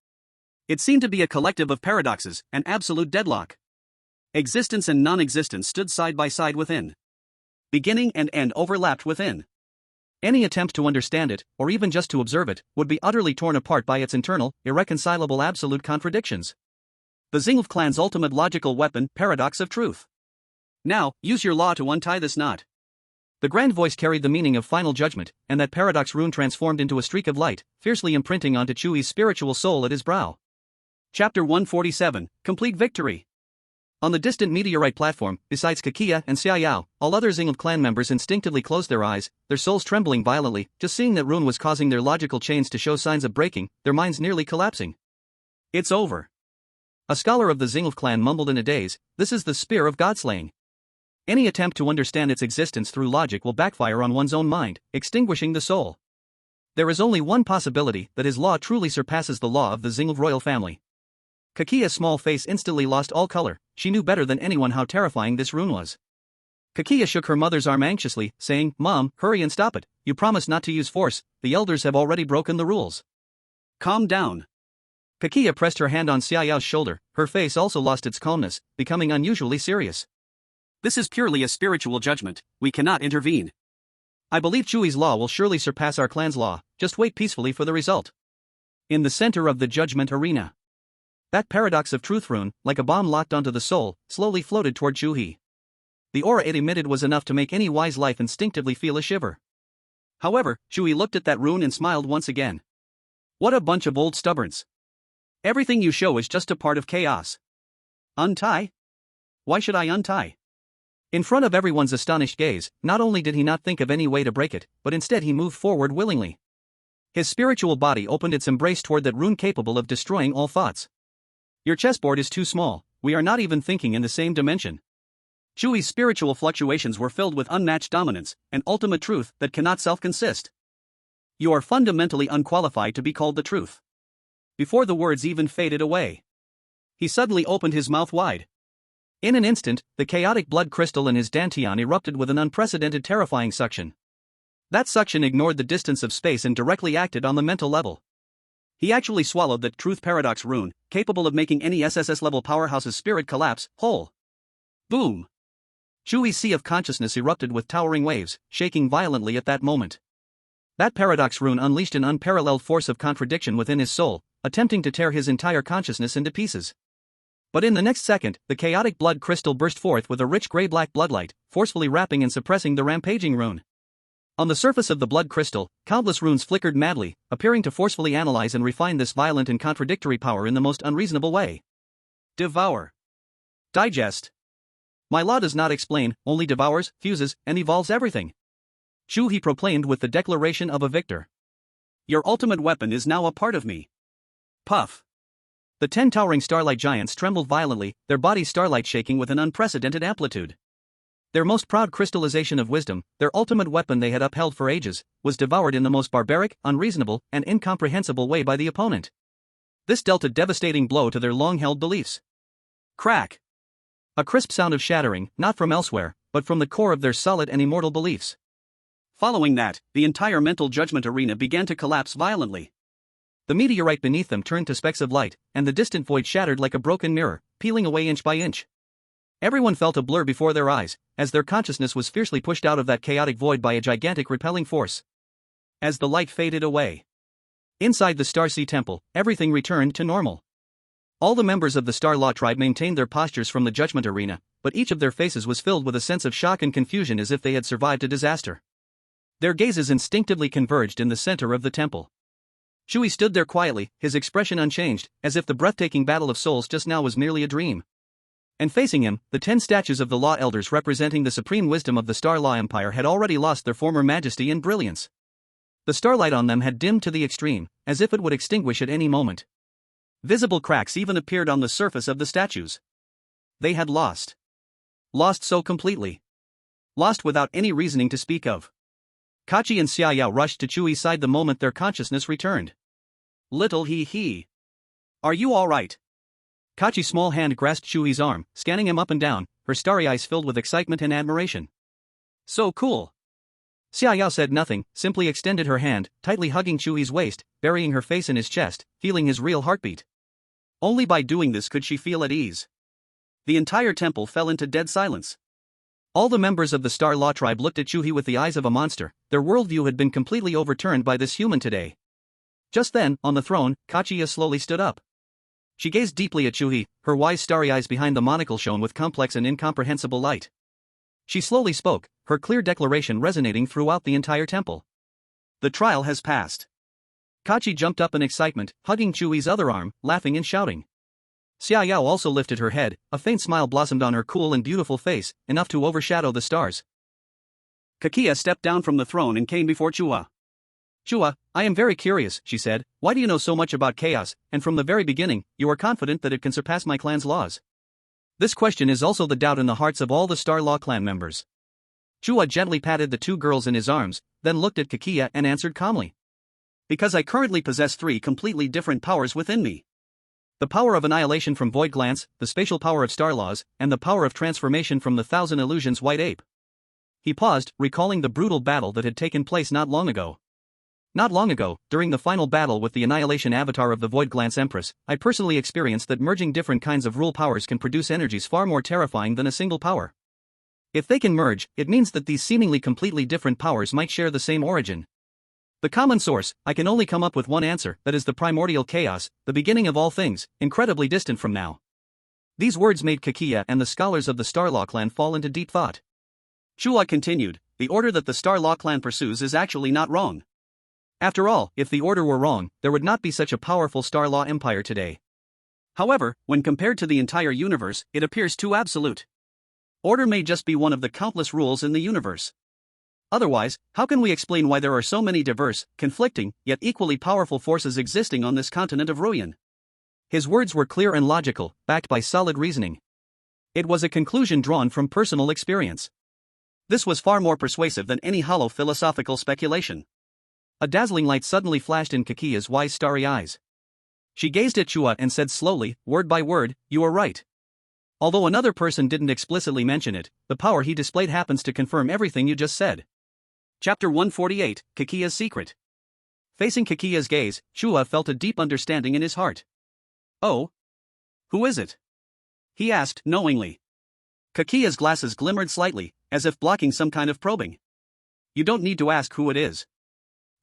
It seemed to be a collective of paradoxes, an absolute deadlock. Existence and non-existence stood side by side within. Beginning and end overlapped within. Any attempt to understand it, or even just to observe it, would be utterly torn apart by its internal, irreconcilable absolute contradictions. The Xingf clan's ultimate logical weapon, paradox of truth. Now, use your law to untie this knot. The grand voice carried the meaning of final judgment, and that paradox rune transformed into a streak of light, fiercely imprinting onto Chu He's spiritual soul at his brow. Chapter 147, Complete Victory. On the distant meteorite platform, besides Kakia and Xiaoyao, all other Xingf clan members instinctively closed their eyes, their souls trembling violently, just seeing that rune was causing their logical chains to show signs of breaking, their minds nearly collapsing. It's over. A scholar of the Xingf clan mumbled in a daze, this is the spear of godslaying. Any attempt to understand its existence through logic will backfire on one's own mind, extinguishing the soul. There is only one possibility, that his law truly surpasses the law of the Xingf royal family. Kakia's small face instantly lost all color, she knew better than anyone how terrifying this rune was. Kakia shook her mother's arm anxiously, saying, "Mom, hurry and stop it, you promised not to use force, the elders have already broken the rules." "Calm down." Kakia pressed her hand on Xiaoyao's shoulder, her face also lost its calmness, becoming unusually serious. "This is purely a spiritual judgment, we cannot intervene. I believe Chu He's law will surely surpass our clan's law, just wait peacefully for the result." In the center of the judgment arena, that paradox of truth rune, like a bomb locked onto the soul, slowly floated toward Chu He. The aura it emitted was enough to make any wise life instinctively feel a shiver. However, Chu He looked at that rune and smiled once again. "What a bunch of old stubborns. Everything you show is just a part of chaos. Untie? Why should I untie?" In front of everyone's astonished gaze, not only did he not think of any way to break it, but instead he moved forward willingly. His spiritual body opened its embrace toward that rune capable of destroying all thoughts. "Your chessboard is too small, we are not even thinking in the same dimension." Chu He's spiritual fluctuations were filled with unmatched dominance, an ultimate truth that cannot self-consist. "You are fundamentally unqualified to be called the truth." Before the words even faded away, he suddenly opened his mouth wide. In an instant, the chaotic blood crystal in his dantian erupted with an unprecedented terrifying suction. That suction ignored the distance of space and directly acted on the mental level. He actually swallowed that truth paradox rune, capable of making any SSS-level powerhouse's spirit collapse, whole. Boom! Chu He's sea of consciousness erupted with towering waves, shaking violently at that moment. That paradox rune unleashed an unparalleled force of contradiction within his soul, attempting to tear his entire consciousness into pieces. But in the next second, the chaotic blood crystal burst forth with a rich gray-black bloodlight, forcefully wrapping and suppressing the rampaging rune. On the surface of the blood crystal, countless runes flickered madly, appearing to forcefully analyze and refine this violent and contradictory power in the most unreasonable way. Devour. Digest. My law does not explain, only devours, fuses, and evolves everything. Chu He proclaimed with the declaration of a victor. Your ultimate weapon is now a part of me. Puff. The 10 towering starlight giants trembled violently, their bodies starlight shaking with an unprecedented amplitude. Their most proud crystallization of wisdom, their ultimate weapon they had upheld for ages, was devoured in the most barbaric, unreasonable, and incomprehensible way by the opponent. This dealt a devastating blow to their long-held beliefs. Crack! A crisp sound of shattering, not from elsewhere, but from the core of their solid and immortal beliefs. Following that, the entire mental judgment arena began to collapse violently. The meteorite beneath them turned to specks of light, and the distant void shattered like a broken mirror, peeling away inch by inch. Everyone felt a blur before their eyes, as their consciousness was fiercely pushed out of that chaotic void by a gigantic repelling force. As the light faded away, inside the Starseed Temple, everything returned to normal. All the members of the Star Law tribe maintained their postures from the judgment arena, but each of their faces was filled with a sense of shock and confusion as if they had survived a disaster. Their gazes instinctively converged in the center of the temple. Chu He stood there quietly, his expression unchanged, as if the breathtaking battle of souls just now was merely a dream. And facing him, the 10 statues of the Law Elders representing the supreme wisdom of the Star Law Empire had already lost their former majesty and brilliance. The starlight on them had dimmed to the extreme, as if it would extinguish at any moment. Visible cracks even appeared on the surface of the statues. They had lost. Lost so completely. Lost without any reasoning to speak of. Kachi and Xiaoyao rushed to Chu He's side the moment their consciousness returned. Little He. Are you alright? Kachi's small hand grasped Chu He's arm, scanning him up and down, her starry eyes filled with excitement and admiration. So cool. Xiaoyao said nothing, simply extended her hand, tightly hugging Chu He's waist, burying her face in his chest, feeling his real heartbeat. Only by doing this could she feel at ease. The entire temple fell into dead silence. All the members of the Star Law tribe looked at Chu He with the eyes of a monster. Their worldview had been completely overturned by this human today. Just then, on the throne, Kachiya slowly stood up. She gazed deeply at Chu He, her wise starry eyes behind the monocle shone with complex and incomprehensible light. She slowly spoke, her clear declaration resonating throughout the entire temple. The trial has passed. Kachi jumped up in excitement, hugging Chu He's other arm, laughing and shouting. Xiaoyao also lifted her head, a faint smile blossomed on her cool and beautiful face, enough to overshadow the stars. Kakiya stepped down from the throne and came before Chua. Chua, I am very curious, she said, why do you know so much about chaos, and from the very beginning, you are confident that it can surpass my clan's laws? This question is also the doubt in the hearts of all the Star Law clan members. Chua gently patted the two girls in his arms, then looked at Kakiya and answered calmly. Because I currently possess 3 completely different powers within me. The power of annihilation from Void Glance, the spatial power of Star Laws, and the power of transformation from the Thousand Illusions White Ape. He paused, recalling the brutal battle that had taken place not long ago. Not long ago, during the final battle with the Annihilation Avatar of the Void Glance Empress, I personally experienced that merging different kinds of rule powers can produce energies far more terrifying than a single power. If they can merge, it means that these seemingly completely different powers might share the same origin. The common source, I can only come up with one answer, that is the primordial chaos, the beginning of all things, incredibly distant from now. These words made Kakiya and the scholars of the Star Law clan fall into deep thought. Chua continued, the order that the Star Law clan pursues is actually not wrong. After all, if the order were wrong, there would not be such a powerful Star Law empire today. However, when compared to the entire universe, it appears too absolute. Order may just be one of the countless rules in the universe. Otherwise, how can we explain why there are so many diverse, conflicting, yet equally powerful forces existing on this continent of ruin? His words were clear and logical, backed by solid reasoning. It was a conclusion drawn from personal experience. This was far more persuasive than any hollow philosophical speculation. A dazzling light suddenly flashed in Kakiya's wise starry eyes. She gazed at Chua and said slowly, word by word, you are right. Although another person didn't explicitly mention it, the power he displayed happens to confirm everything you just said. Chapter 148, Kakiya's Secret. Facing Kakiya's gaze, Chua felt a deep understanding in his heart. Oh? Who is it? He asked, knowingly. Kakiya's glasses glimmered slightly, as if blocking some kind of probing. You don't need to ask who it is.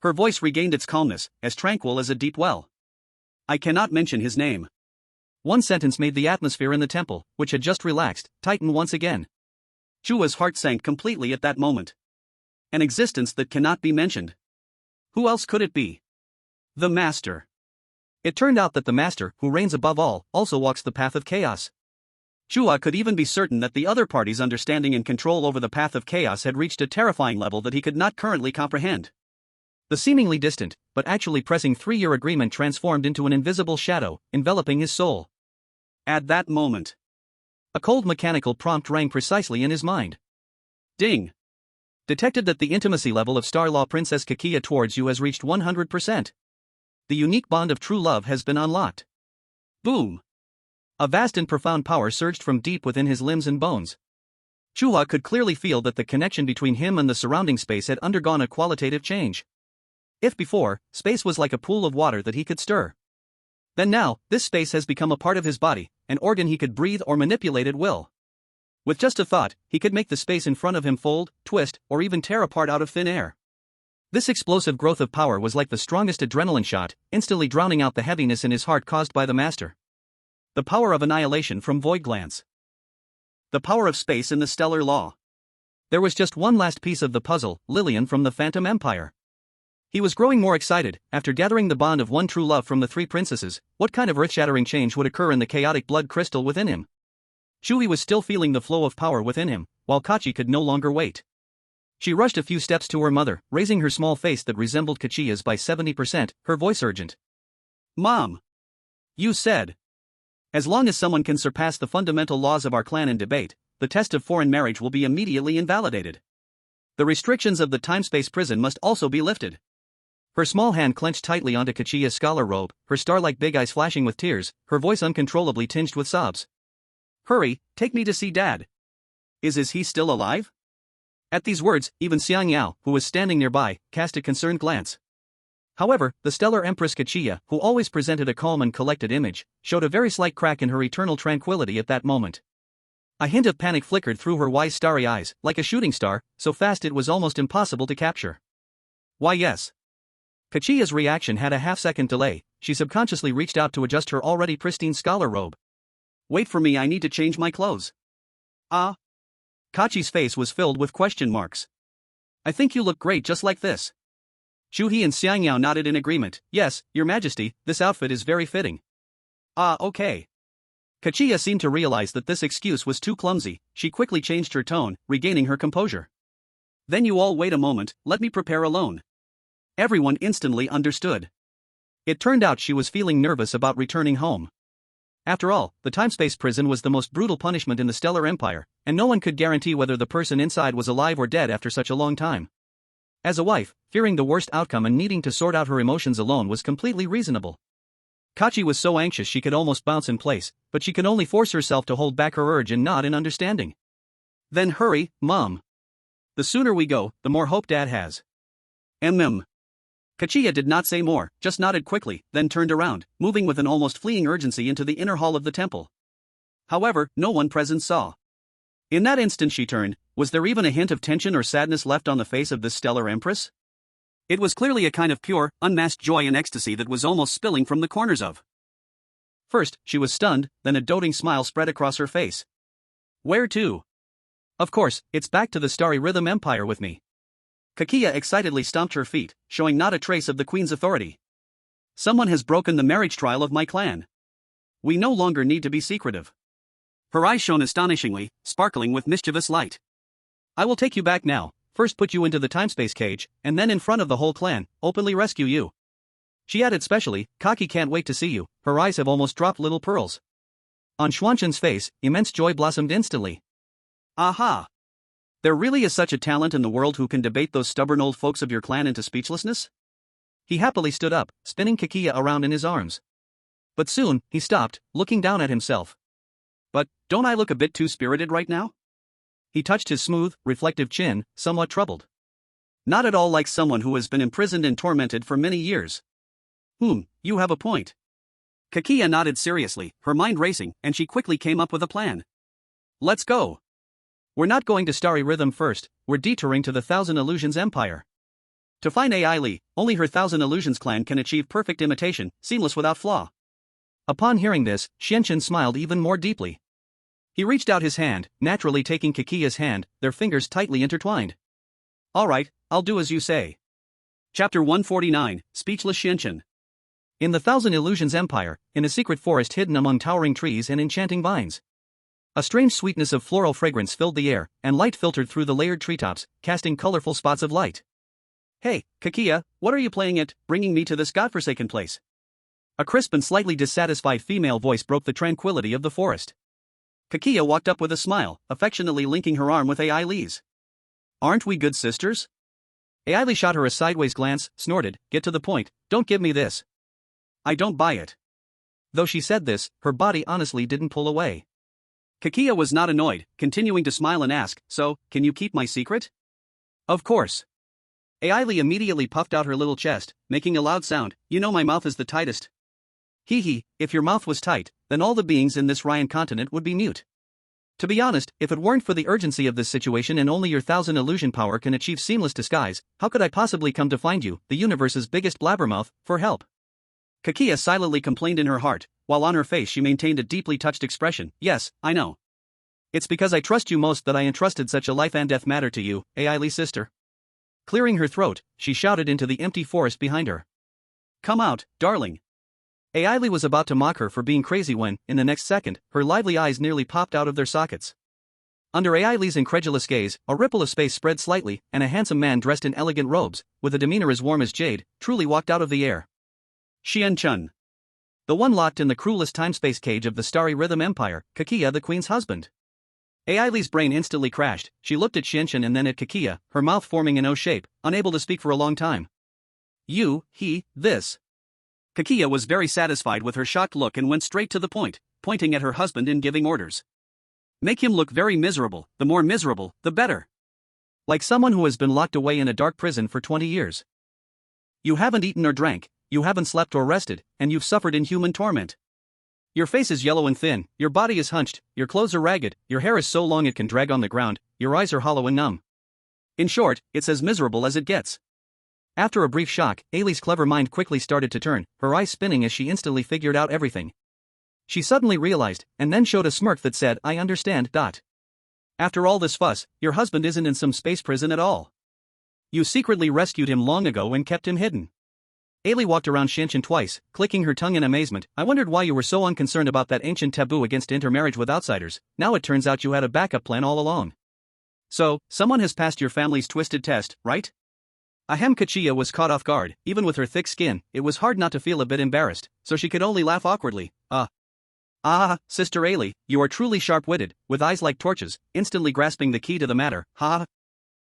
Her voice regained its calmness, as tranquil as a deep well. I cannot mention his name. One sentence made the atmosphere in the temple, which had just relaxed, tighten once again. Chua's heart sank completely at that moment. An existence that cannot be mentioned. Who else could it be? The Master. It turned out that the Master, who reigns above all, also walks the path of chaos. Chua could even be certain that the other party's understanding and control over the path of chaos had reached a terrifying level that he could not currently comprehend. The seemingly distant, but actually pressing 3-year agreement transformed into an invisible shadow, enveloping his soul. At that moment, a cold mechanical prompt rang precisely in his mind. Ding! Detected that the intimacy level of Star Law Princess Kakiya towards you has reached 100%. The unique bond of true love has been unlocked. Boom! A vast and profound power surged from deep within his limbs and bones. Chua could clearly feel that the connection between him and the surrounding space had undergone a qualitative change. If before, space was like a pool of water that he could stir, then now, this space has become a part of his body, an organ he could breathe or manipulate at will. With just a thought, he could make the space in front of him fold, twist, or even tear apart out of thin air. This explosive growth of power was like the strongest adrenaline shot, instantly drowning out the heaviness in his heart caused by the Master. The power of annihilation from Void Glance. The power of space in the Stellar Law. There was just one last piece of the puzzle, Lillian from the Phantom Empire. He was growing more excited, after gathering the bond of one true love from the 3 princesses. What kind of earth-shattering change would occur in the chaotic blood crystal within him? Chu He was still feeling the flow of power within him, while Kachi could no longer wait. She rushed a few steps to her mother, raising her small face that resembled Kachiya's by 70%, her voice urgent. Mom! You said. As long as someone can surpass the fundamental laws of our clan in debate, the test of foreign marriage will be immediately invalidated. The restrictions of the time-space prison must also be lifted. Her small hand clenched tightly onto Kachiya's scholar robe, her star-like big eyes flashing with tears, her voice uncontrollably tinged with sobs. Hurry, take me to see Dad. Is he still alive? At these words, even Xiang Yao, who was standing nearby, cast a concerned glance. However, the stellar Empress Kachiya, who always presented a calm and collected image, showed a very slight crack in her eternal tranquility at that moment. A hint of panic flickered through her wise starry eyes, like a shooting star, so fast it was almost impossible to capture. Why yes. Kachiya's reaction had a half-second delay. She subconsciously reached out to adjust her already pristine scholar robe. Wait for me, I need to change my clothes. Ah? Kachi's face was filled with question marks. I think you look great just like this. Chu He and Xiang Yao nodded in agreement. Yes, Your Majesty, this outfit is very fitting. Ah, okay. Kachiya seemed to realize that this excuse was too clumsy. She quickly changed her tone, regaining her composure. Then you all wait a moment, let me prepare alone. Everyone instantly understood. It turned out she was feeling nervous about returning home. After all, the time-space prison was the most brutal punishment in the Stellar Empire, and no one could guarantee whether the person inside was alive or dead after such a long time. As a wife, fearing the worst outcome and needing to sort out her emotions alone was completely reasonable. Kachi was so anxious she could almost bounce in place, but she could only force herself to hold back her urge and nod in understanding. Then hurry, Mom. The sooner we go, the more hope Dad has. Kachiya did not say more, just nodded quickly, then turned around, moving with an almost fleeing urgency into the inner hall of the temple. However, no one present saw. In that instant she turned, was there even a hint of tension or sadness left on the face of this stellar empress? It was clearly a kind of pure, unmasked joy and ecstasy that was almost spilling from the corners of. First, she was stunned, then a doting smile spread across her face. Where to? Of course, it's back to the Starry Rhythm Empire with me. Kachiya excitedly stomped her feet, showing not a trace of the queen's authority. Someone has broken the marriage trial of my clan. We no longer need to be secretive. Her eyes shone astonishingly, sparkling with mischievous light. I will take you back now, first put you into the time-space cage, and then in front of the whole clan, openly rescue you. She added specially, Kaki can't wait to see you, her eyes have almost dropped little pearls. On Xuanzhen's face, immense joy blossomed instantly. Aha! There really is such a talent in the world who can debate those stubborn old folks of your clan into speechlessness? He happily stood up, spinning Kachiya around in his arms. But soon, he stopped, looking down at himself. But, don't I look a bit too spirited right now? He touched his smooth, reflective chin, somewhat troubled. Not at all like someone who has been imprisoned and tormented for many years. You have a point. Kachiya nodded seriously, her mind racing, and she quickly came up with a plan. Let's go. We're not going to Starry Rhythm first, we're detouring to the Thousand Illusions Empire. To find Ai Li, only her Thousand Illusions clan can achieve perfect imitation, seamless without flaw. Upon hearing this, Xianchen smiled even more deeply. He reached out his hand, naturally taking Kakiya's hand, their fingers tightly intertwined. Alright, I'll do as you say. Chapter 149, Speechless Xianchen. In the Thousand Illusions Empire, in a secret forest hidden among towering trees and enchanting vines. A strange sweetness of floral fragrance filled the air, and light filtered through the layered treetops, casting colorful spots of light. Hey, Kakiya, what are you playing at, bringing me to this godforsaken place? A crisp and slightly dissatisfied female voice broke the tranquility of the forest. Kakiya walked up with a smile, affectionately linking her arm with Ai Li's. Aren't we good sisters? Ai Li shot her a sideways glance, snorted, get to the point, don't give me this. I don't buy it. Though she said this, her body honestly didn't pull away. Kakiya was not annoyed, continuing to smile and ask, so, can you keep my secret? Of course. Ai Li immediately puffed out her little chest, making a loud sound, you know my mouth is the tightest. He, if your mouth was tight, then all the beings in this Ryan continent would be mute. To be honest, if it weren't for the urgency of this situation and only your thousand illusion power can achieve seamless disguise, how could I possibly come to find you, the universe's biggest blabbermouth, for help? Kakiya silently complained in her heart, while on her face she maintained a deeply touched expression. Yes, I know. It's because I trust you most that I entrusted such a life and death matter to you, Ai Li sister. Clearing her throat, she shouted into the empty forest behind her. Come out, darling. Ai Li was about to mock her for being crazy when, in the next second, her lively eyes nearly popped out of their sockets. Under Ai Li's incredulous gaze, a ripple of space spread slightly, and a handsome man dressed in elegant robes, with a demeanor as warm as jade, truly walked out of the air. Xianchen. The one locked in the cruelest time-space cage of the starry rhythm empire, Kakia the queen's husband. Ailey's brain instantly crashed. She looked at Xianxian and then at Kakia, her mouth forming an O shape, unable to speak for a long time. This. Kakia was very satisfied with her shocked look and went straight to the point, pointing at her husband and giving orders. Make him look very miserable, the more miserable, the better. Like someone who has been locked away in a dark prison for 20 years. You haven't eaten or drank, you haven't slept or rested, and you've suffered inhuman torment. Your face is yellow and thin, your body is hunched, your clothes are ragged, your hair is so long it can drag on the ground, your eyes are hollow and numb. In short, it's as miserable as it gets. After a brief shock, Ailey's clever mind quickly started to turn, her eyes spinning as she instantly figured out everything. She suddenly realized, and then showed a smirk that said, I understand. After all this fuss, your husband isn't in some space prison at all. You secretly rescued him long ago and kept him hidden. Ailey walked around Xianxian twice, clicking her tongue in amazement. I wondered why you were so unconcerned about that ancient taboo against intermarriage with outsiders. Now it turns out you had a backup plan all along. So, someone has passed your family's twisted test, right? Ahem. Kakia was caught off guard. Even with her thick skin, it was hard not to feel a bit embarrassed, so she could only laugh awkwardly. Sister Ailey, you are truly sharp-witted, with eyes like torches, instantly grasping the key to the matter, ha.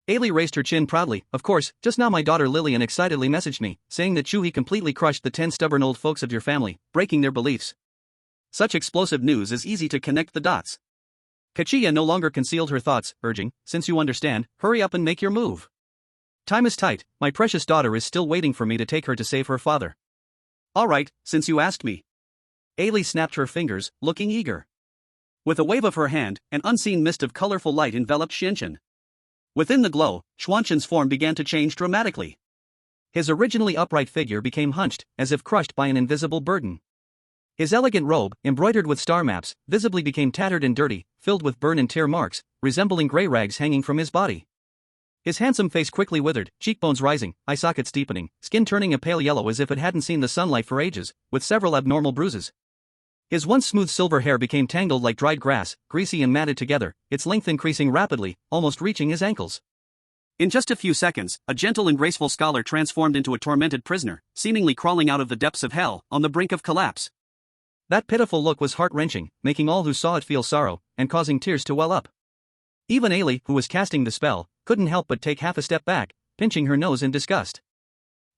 Ailey raised her chin proudly. Of course, just now my daughter Lillian excitedly messaged me, saying that Chu He completely crushed the 10 stubborn old folks of your family, breaking their beliefs. Such explosive news is easy to connect the dots. Kakia no longer concealed her thoughts, urging, since you understand, hurry up and make your move. Time is tight, my precious daughter is still waiting for me to take her to save her father. Alright, since you asked me. Ailey snapped her fingers, looking eager. With a wave of her hand, an unseen mist of colorful light enveloped Xianxian. Within the glow, Xuanqian's form began to change dramatically. His originally upright figure became hunched, as if crushed by an invisible burden. His elegant robe, embroidered with star maps, visibly became tattered and dirty, filled with burn and tear marks, resembling gray rags hanging from his body. His handsome face quickly withered, cheekbones rising, eye sockets deepening, skin turning a pale yellow as if it hadn't seen the sunlight for ages, with several abnormal bruises. His once smooth silver hair became tangled like dried grass, greasy and matted together, its length increasing rapidly, almost reaching his ankles. In just a few seconds, a gentle and graceful scholar transformed into a tormented prisoner, seemingly crawling out of the depths of hell, on the brink of collapse. That pitiful look was heart-wrenching, making all who saw it feel sorrow, and causing tears to well up. Even Ailey, who was casting the spell, couldn't help but take half a step back, pinching her nose in disgust.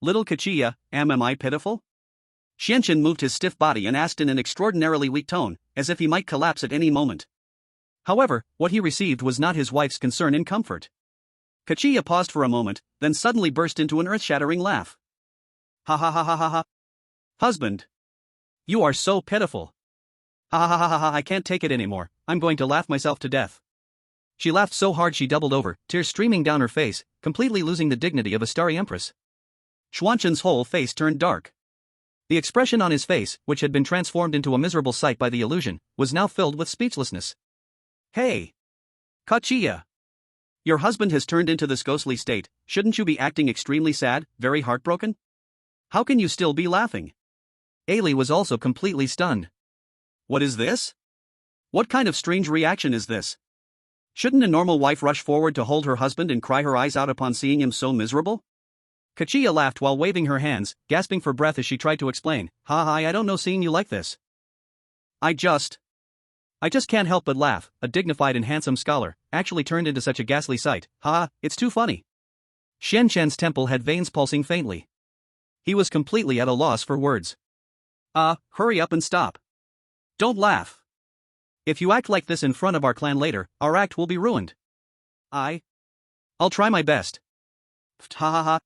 Little Kakia, am I pitiful? Xianxian moved his stiff body and asked in an extraordinarily weak tone, as if he might collapse at any moment. However, what he received was not his wife's concern and comfort. Kakia paused for a moment, then suddenly burst into an earth-shattering laugh. Ha ha ha ha ha ha. Husband. You are so pitiful. Ha ha ha ha ha, I can't take it anymore, I'm going to laugh myself to death. She laughed so hard she doubled over, tears streaming down her face, completely losing the dignity of a starry empress. Xuanqian's whole face turned dark. The expression on his face, which had been transformed into a miserable sight by the illusion, was now filled with speechlessness. Hey! Kakia! Your husband has turned into this ghostly state, shouldn't you be acting extremely sad, very heartbroken? How can you still be laughing? Ailey was also completely stunned. What is this? What kind of strange reaction is this? Shouldn't a normal wife rush forward to hold her husband and cry her eyes out upon seeing him so miserable? Kakia laughed while waving her hands, gasping for breath as she tried to explain. I don't know seeing you like this. I just can't help but laugh. A dignified and handsome scholar actually turned into such a ghastly sight. It's too funny. Xianxian's temple had veins pulsing faintly. He was completely at a loss for words. Hurry up and stop. Don't laugh. If you act like this in front of our clan later, our act will be ruined. I'll try my best. Ha ha ha.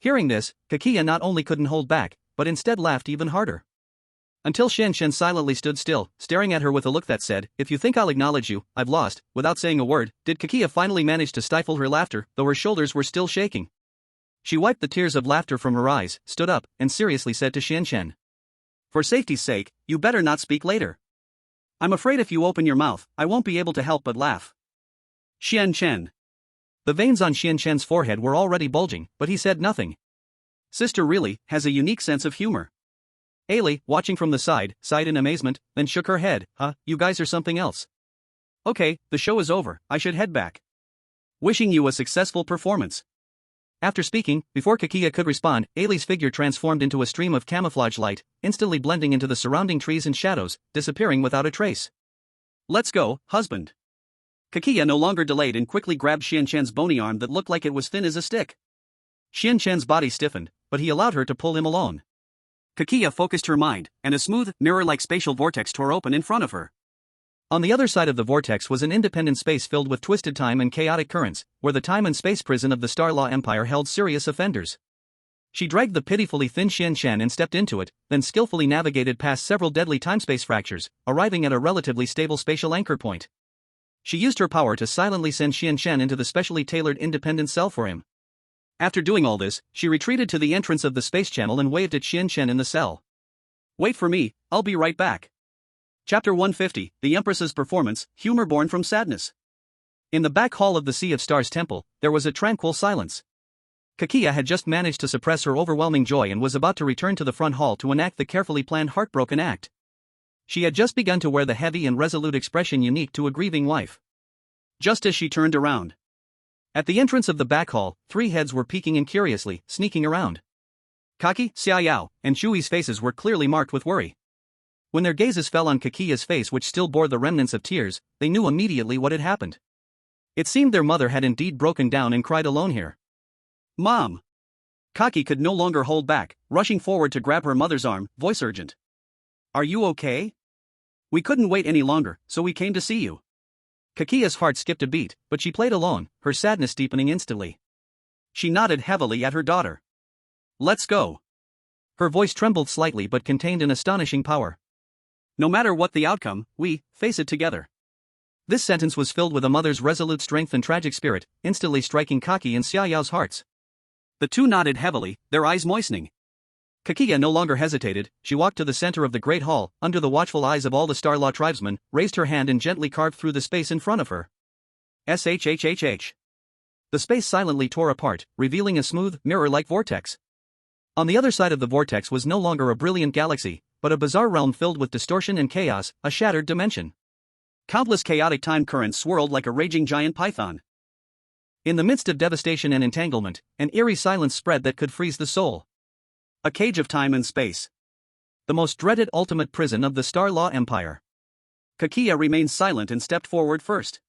Hearing this, Kakia not only couldn't hold back, but instead laughed even harder. Until Xianxian silently stood still, staring at her with a look that said, if you think I'll acknowledge you, I've lost. Without saying a word, did Kakia finally manage to stifle her laughter, though her shoulders were still shaking. She wiped the tears of laughter from her eyes, stood up, and seriously said to Xianxian. For safety's sake, you better not speak later. I'm afraid if you open your mouth, I won't be able to help but laugh. Xianxian. The veins on Xianxian's forehead were already bulging, but he said nothing. Sister really has a unique sense of humor. Ailey, watching from the side, sighed in amazement, then shook her head. You guys are something else. Okay, the show is over, I should head back. Wishing you a successful performance. After speaking, before Kakia could respond, Ailey's figure transformed into a stream of camouflage light, instantly blending into the surrounding trees and shadows, disappearing without a trace. Let's go, husband. Kakia no longer delayed and quickly grabbed Xianchen's bony arm that looked like it was thin as a stick. Xianchen's body stiffened, but he allowed her to pull him along. Kakia focused her mind, and a smooth, mirror-like spatial vortex tore open in front of her. On the other side of the vortex was an independent space filled with twisted time and chaotic currents, where the time and space prison of the Star Law Empire held serious offenders. She dragged the pitifully thin Xianshan and stepped into it, then skillfully navigated past several deadly time-space fractures, arriving at a relatively stable spatial anchor point. She used her power to silently send Xianshan into the specially tailored independent cell for him. After doing all this, she retreated to the entrance of the space channel and waved at Xianshan in the cell. Wait for me, I'll be right back. Chapter 150, The Empress's Performance, Humor Born from Sadness. In the back hall of the Sea of Stars temple, there was a tranquil silence. Kakia had just managed to suppress her overwhelming joy and was about to return to the front hall to enact the carefully planned heartbroken act. She had just begun to wear the heavy and resolute expression unique to a grieving wife. Just as she turned around. At the entrance of the back hall, three heads were peeking in curiously, sneaking around. Kaki, Xiaoyao, and Chu He's faces were clearly marked with worry. When their gazes fell on Kakia's face, which still bore the remnants of tears, they knew immediately what had happened. It seemed their mother had indeed broken down and cried alone here. Mom! Kaki could no longer hold back, rushing forward to grab her mother's arm, voice urgent. Are you okay? We couldn't wait any longer, so we came to see you. Kakia's heart skipped a beat, but she played along, her sadness deepening instantly. She nodded heavily at her daughter. Let's go. Her voice trembled slightly but contained an astonishing power. No matter what the outcome, we face it together. This sentence was filled with a mother's resolute strength and tragic spirit, instantly striking Kaki and Xiaoyao's hearts. The two nodded heavily, their eyes moistening. Kakia no longer hesitated. She walked to the center of the great hall, under the watchful eyes of all the Star Law tribesmen, raised her hand and gently carved through the space in front of her. SHHHH. The space silently tore apart, revealing a smooth, mirror-like vortex. On the other side of the vortex was no longer a brilliant galaxy, but a bizarre realm filled with distortion and chaos, a shattered dimension. Countless chaotic time currents swirled like a raging giant python. In the midst of devastation and entanglement, an eerie silence spread that could freeze the soul. A cage of time and space. The most dreaded ultimate prison of the Star Law Empire. Kakia remained silent and stepped forward first.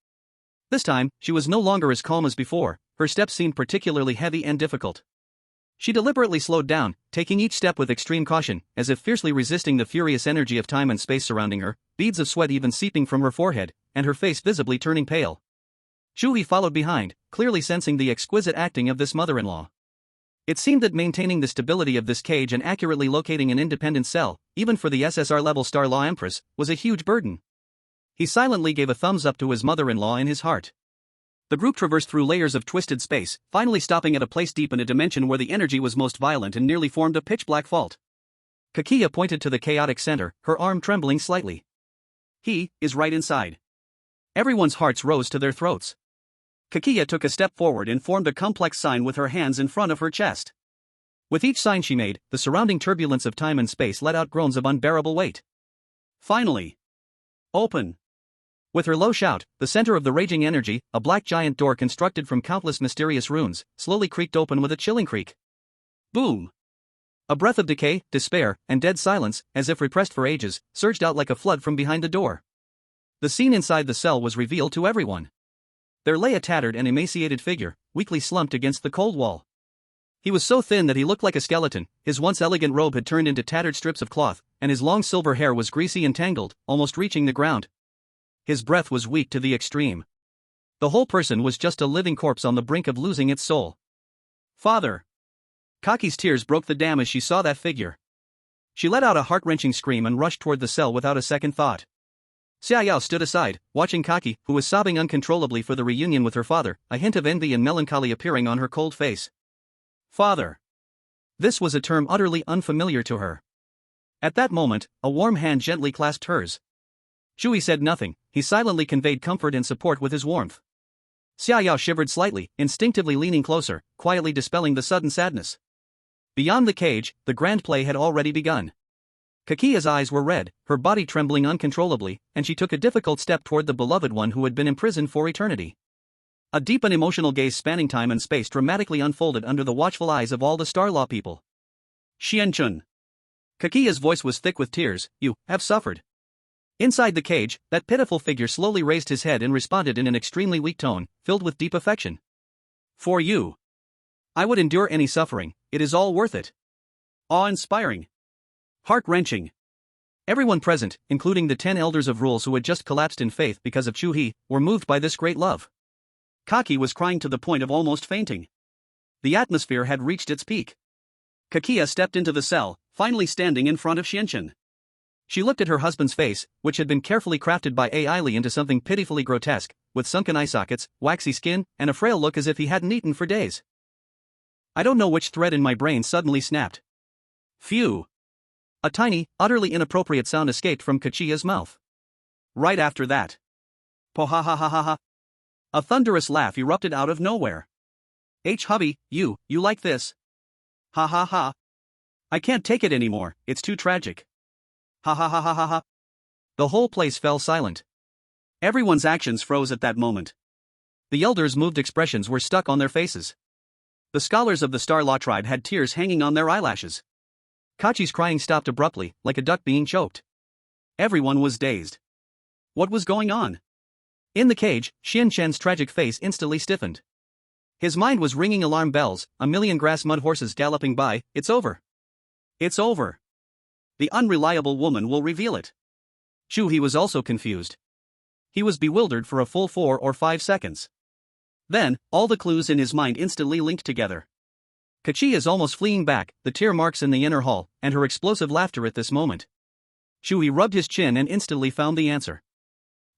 This time, she was no longer as calm as before, her steps seemed particularly heavy and difficult. She deliberately slowed down, taking each step with extreme caution, as if fiercely resisting the furious energy of time and space surrounding her, beads of sweat even seeping from her forehead, and her face visibly turning pale. Chu He followed behind, clearly sensing the exquisite acting of this mother-in-law. It seemed that maintaining the stability of this cage and accurately locating an independent cell, even for the SSR-level Star Law Empress, was a huge burden. He silently gave a thumbs up to his mother-in-law in his heart. The group traversed through layers of twisted space, finally stopping at a place deep in a dimension where the energy was most violent and nearly formed a pitch-black fault. Kakia pointed to the chaotic center, her arm trembling slightly. He is right inside. Everyone's hearts rose to their throats. Kakia took a step forward and formed a complex sign with her hands in front of her chest. With each sign she made, the surrounding turbulence of time and space let out groans of unbearable weight. Finally. Open. With her low shout, the center of the raging energy, a black giant door constructed from countless mysterious runes, slowly creaked open with a chilling creak. Boom! A breath of decay, despair, and dead silence, as if repressed for ages, surged out like a flood from behind the door. The scene inside the cell was revealed to everyone. There lay a tattered and emaciated figure, weakly slumped against the cold wall. He was so thin that he looked like a skeleton, his once elegant robe had turned into tattered strips of cloth, and his long silver hair was greasy and tangled, almost reaching the ground. His breath was weak to the extreme. The whole person was just a living corpse on the brink of losing its soul. Father! Kaki's tears broke the dam as she saw that figure. She let out a heart-wrenching scream and rushed toward the cell without a second thought. Xiaoyao stood aside, watching Kaki, who was sobbing uncontrollably for the reunion with her father, a hint of envy and melancholy appearing on her cold face. Father! This was a term utterly unfamiliar to her. At that moment, a warm hand gently clasped hers. Chu He said nothing, he silently conveyed comfort and support with his warmth. Xiaoyao shivered slightly, instinctively leaning closer, quietly dispelling the sudden sadness. Beyond the cage, the grand play had already begun. Kakia's eyes were red, her body trembling uncontrollably, and she took a difficult step toward the beloved one who had been imprisoned for eternity. A deep and emotional gaze spanning time and space dramatically unfolded under the watchful eyes of all the Star Law people. Xianchun. Kakia's voice was thick with tears. You have suffered. Inside the cage, that pitiful figure slowly raised his head and responded in an extremely weak tone, filled with deep affection. For you. I would endure any suffering, it is all worth it. Awe-inspiring. Heart-wrenching. Everyone present, including the 10 elders of rules who had just collapsed in faith because of Chu He, were moved by this great love. Kaki was crying to the point of almost fainting. The atmosphere had reached its peak. Kakia stepped into the cell, finally standing in front of Xianchun. She looked at her husband's face, which had been carefully crafted by AI Li into something pitifully grotesque, with sunken eye sockets, waxy skin, and a frail look as if he hadn't eaten for days. I don't know which thread in my brain suddenly snapped. Phew. A tiny, utterly inappropriate sound escaped from Kachia's mouth. Right after that. Po-ha-ha-ha-ha-ha. A thunderous laugh erupted out of nowhere. Hubby, you like this? Ha-ha-ha. I can't take it anymore, it's too tragic. Ha-ha-ha-ha-ha-ha. The whole place fell silent. Everyone's actions froze at that moment. The elders' moved expressions were stuck on their faces. The scholars of the Star Law tribe had tears hanging on their eyelashes. Kachi's crying stopped abruptly, like a duck being choked. Everyone was dazed. What was going on? In the cage, Xianchun's tragic face instantly stiffened. His mind was ringing alarm bells, a million grass mud horses galloping by. It's over. It's over. The unreliable woman will reveal it. Chu He was also confused. He was bewildered for a full 4 or 5 seconds. Then, all the clues in his mind instantly linked together. Kachi is almost fleeing back, the tear marks in the inner hall, and her explosive laughter at this moment. Chu He rubbed his chin and instantly found the answer.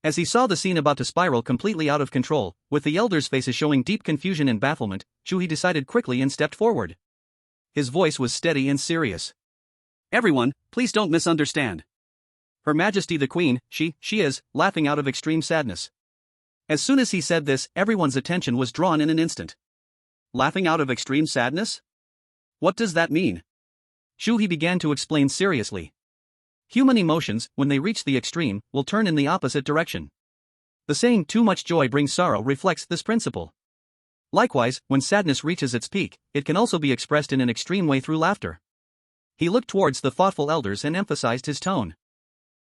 As he saw the scene about to spiral completely out of control, with the elders' faces showing deep confusion and bafflement, Chu He decided quickly and stepped forward. His voice was steady and serious. Everyone, please don't misunderstand. Her Majesty the Queen, she is, laughing out of extreme sadness. As soon as he said this, everyone's attention was drawn in an instant. Laughing out of extreme sadness? What does that mean? Chu He began to explain seriously. Human emotions, when they reach the extreme, will turn in the opposite direction. The saying too much joy brings sorrow reflects this principle. Likewise, when sadness reaches its peak, it can also be expressed in an extreme way through laughter. He looked towards the thoughtful elders and emphasized his tone.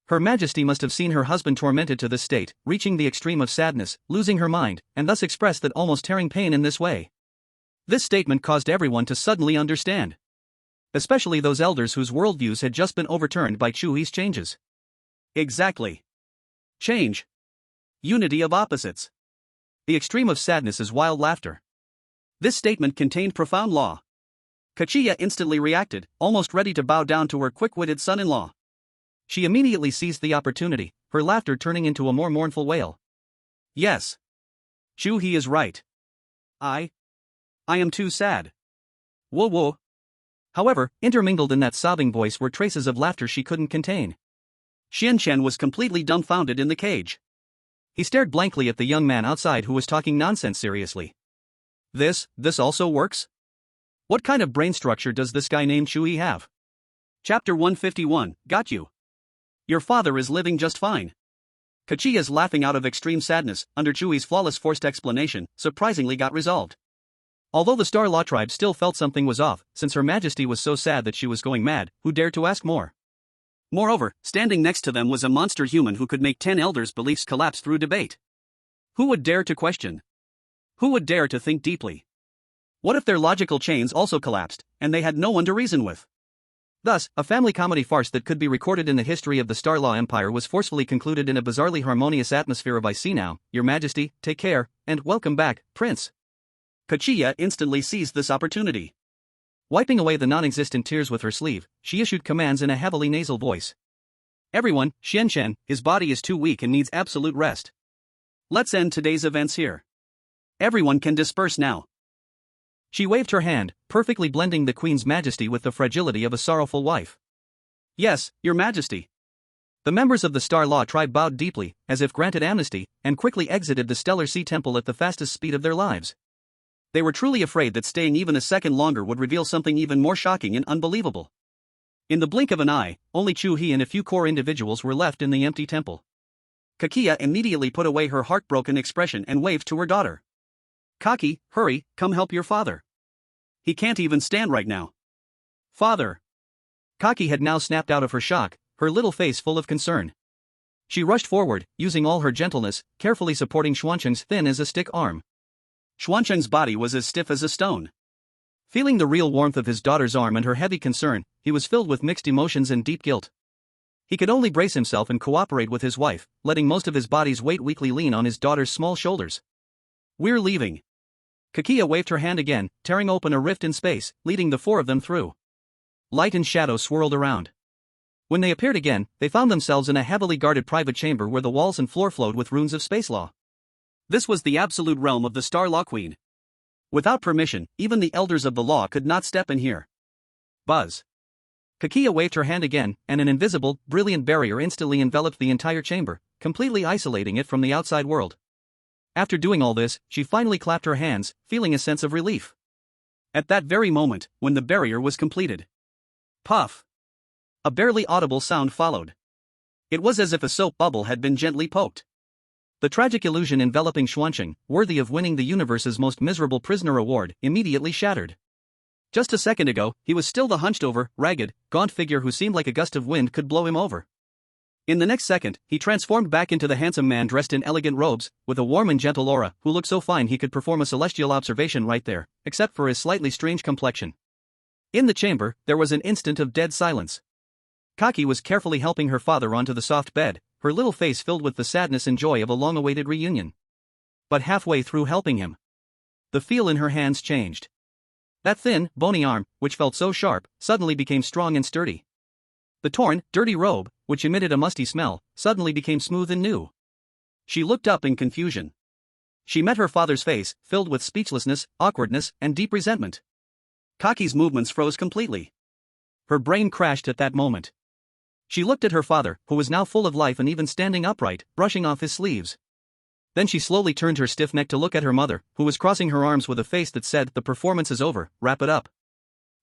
Her Majesty must have seen her husband tormented to this state, reaching the extreme of sadness, losing her mind, and thus expressed that almost tearing pain in this way. This statement caused everyone to suddenly understand. Especially those elders whose worldviews had just been overturned by Chu He's changes. Exactly. Change. Unity of opposites. The extreme of sadness is wild laughter. This statement contained profound law. Kachia instantly reacted, almost ready to bow down to her quick-witted son-in-law. She immediately seized the opportunity, her laughter turning into a more mournful wail. Yes. Chu He is right. I am too sad. Whoa whoa. However, intermingled in that sobbing voice were traces of laughter she couldn't contain. Xianchun was completely dumbfounded in the cage. He stared blankly at the young man outside who was talking nonsense seriously. This also works? What kind of brain structure does this guy named Chu He have? Chapter 151, got you. Your father is living just fine. Kachia's laughing out of extreme sadness, under Chu He's flawless forced explanation, surprisingly got resolved. Although the Star Law tribe still felt something was off, since Her Majesty was so sad that she was going mad, who dared to ask more? Moreover, standing next to them was a monster human who could make 10 elders' beliefs collapse through debate. Who would dare to question? Who would dare to think deeply? What if their logical chains also collapsed, and they had no one to reason with? Thus, a family comedy farce that could be recorded in the history of the Star Law Empire was forcefully concluded in a bizarrely harmonious atmosphere of "I see now, Your Majesty, take care, and welcome back, Prince." Kachia instantly seized this opportunity. Wiping away the non-existent tears with her sleeve, she issued commands in a heavily nasal voice. Everyone, Xianchun, his body is too weak and needs absolute rest. Let's end today's events here. Everyone can disperse now. She waved her hand, perfectly blending the Queen's majesty with the fragility of a sorrowful wife. Yes, Your Majesty. The members of the Star Law tribe bowed deeply, as if granted amnesty, and quickly exited the Stellar Sea Temple at the fastest speed of their lives. They were truly afraid that staying even a second longer would reveal something even more shocking and unbelievable. In the blink of an eye, only Chu He and a few core individuals were left in the empty temple. Kakia immediately put away her heartbroken expression and waved to her daughter. Kaki, hurry, come help your father. He can't even stand right now. Father! Kaki had now snapped out of her shock, her little face full of concern. She rushed forward, using all her gentleness, carefully supporting Xuancheng's thin-as-a-stick arm. Xuancheng's body was as stiff as a stone. Feeling the real warmth of his daughter's arm and her heavy concern, he was filled with mixed emotions and deep guilt. He could only brace himself and cooperate with his wife, letting most of his body's weight weakly lean on his daughter's small shoulders. We're leaving. Kakia waved her hand again, tearing open a rift in space, leading the four of them through. Light and shadow swirled around. When they appeared again, they found themselves in a heavily guarded private chamber where the walls and floor flowed with runes of space law. This was the absolute realm of the Star Law Queen. Without permission, even the elders of the law could not step in here. Buzz. Kakia waved her hand again, and an invisible, brilliant barrier instantly enveloped the entire chamber, completely isolating it from the outside world. After doing all this, she finally clapped her hands, feeling a sense of relief. At that very moment, when the barrier was completed. Puff! A barely audible sound followed. It was as if a soap bubble had been gently poked. The tragic illusion enveloping Xuancheng, worthy of winning the universe's most miserable prisoner award, immediately shattered. Just a second ago, he was still the hunched-over, ragged, gaunt figure who seemed like a gust of wind could blow him over. In the next second, he transformed back into the handsome man dressed in elegant robes, with a warm and gentle aura, who looked so fine he could perform a celestial observation right there, except for his slightly strange complexion. In the chamber, there was an instant of dead silence. Kaki was carefully helping her father onto the soft bed, her little face filled with the sadness and joy of a long-awaited reunion. But halfway through helping him, the feel in her hands changed. That thin, bony arm, which felt so sharp, suddenly became strong and sturdy. The torn, dirty robe, which emitted a musty smell, suddenly became smooth and new. She looked up in confusion. She met her father's face, filled with speechlessness, awkwardness, and deep resentment. Kaki's movements froze completely. Her brain crashed at that moment. She looked at her father, who was now full of life and even standing upright, brushing off his sleeves. Then she slowly turned her stiff neck to look at her mother, who was crossing her arms with a face that said, "The performance is over, wrap it up."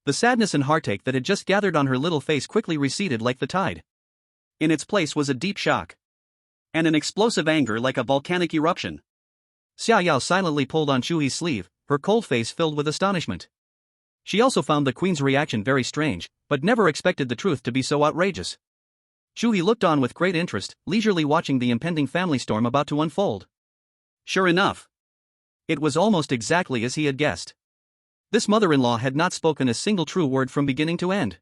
The sadness and heartache that had just gathered on her little face quickly receded like the tide. In its place was a deep shock. And an explosive anger like a volcanic eruption. Xia Yao silently pulled on Chu He's sleeve, her cold face filled with astonishment. She also found the queen's reaction very strange, but never expected the truth to be so outrageous. Chu He looked on with great interest, leisurely watching the impending family storm about to unfold. Sure enough, it was almost exactly as he had guessed. This mother-in-law had not spoken a single true word from beginning to end.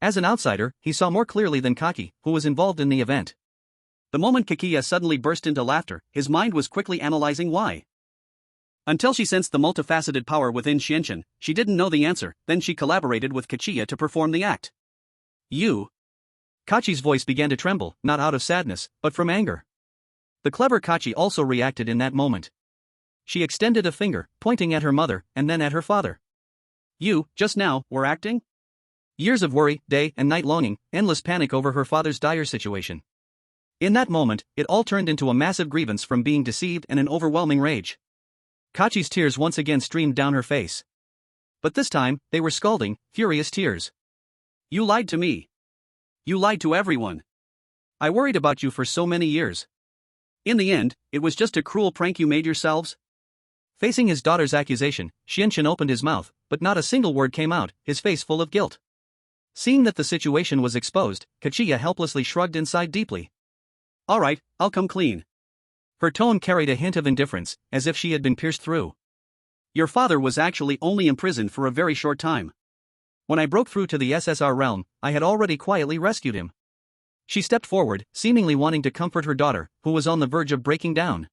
As an outsider, he saw more clearly than Kaki, who was involved in the event. The moment Kakia suddenly burst into laughter, his mind was quickly analyzing why. Until she sensed the multifaceted power within Xianchen, she didn't know the answer, then she collaborated with Kachia to perform the act. You. Kachi's voice began to tremble, not out of sadness, but from anger. The clever Kachi also reacted in that moment. She extended a finger, pointing at her mother, and then at her father. You, just now, were acting? Years of worry, day and night longing, endless panic over her father's dire situation. In that moment, it all turned into a massive grievance from being deceived and an overwhelming rage. Kachi's tears once again streamed down her face. But this time, they were scalding, furious tears. You lied to me. You lied to everyone. I worried about you for so many years. In the end, it was just a cruel prank you made yourselves? Facing his daughter's accusation, Xianchen opened his mouth, but not a single word came out, his face full of guilt. Seeing that the situation was exposed, Kachia helplessly shrugged and sighed deeply. All right, I'll come clean. Her tone carried a hint of indifference, as if she had been pierced through. Your father was actually only imprisoned for a very short time. When I broke through to the SSR realm, I had already quietly rescued him. She stepped forward, seemingly wanting to comfort her daughter, who was on the verge of breaking down.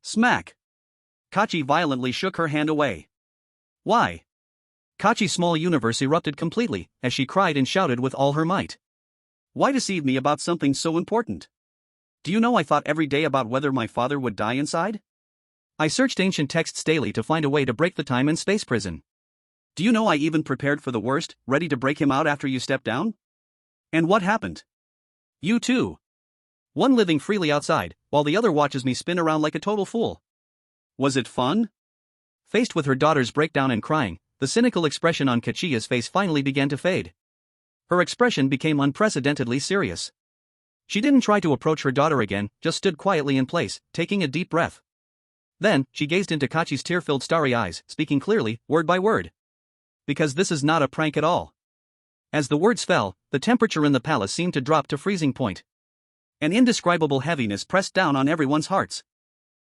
Smack! Kachi violently shook her hand away. Why? Kachi's small universe erupted completely, as she cried and shouted with all her might. Why deceive me about something so important? Do you know I thought every day about whether my father would die inside? I searched ancient texts daily to find a way to break the time and space prison. Do you know I even prepared for the worst, ready to break him out after you stepped down? And what happened? You too. One living freely outside, while the other watches me spin around like a total fool. Was it fun? Faced with her daughter's breakdown and crying, the cynical expression on Kachia's face finally began to fade. Her expression became unprecedentedly serious. She didn't try to approach her daughter again, just stood quietly in place, taking a deep breath. Then, she gazed into Kachi's tear-filled starry eyes, speaking clearly, word by word. Because this is not a prank at all. As the words fell, the temperature in the palace seemed to drop to freezing point. An indescribable heaviness pressed down on everyone's hearts.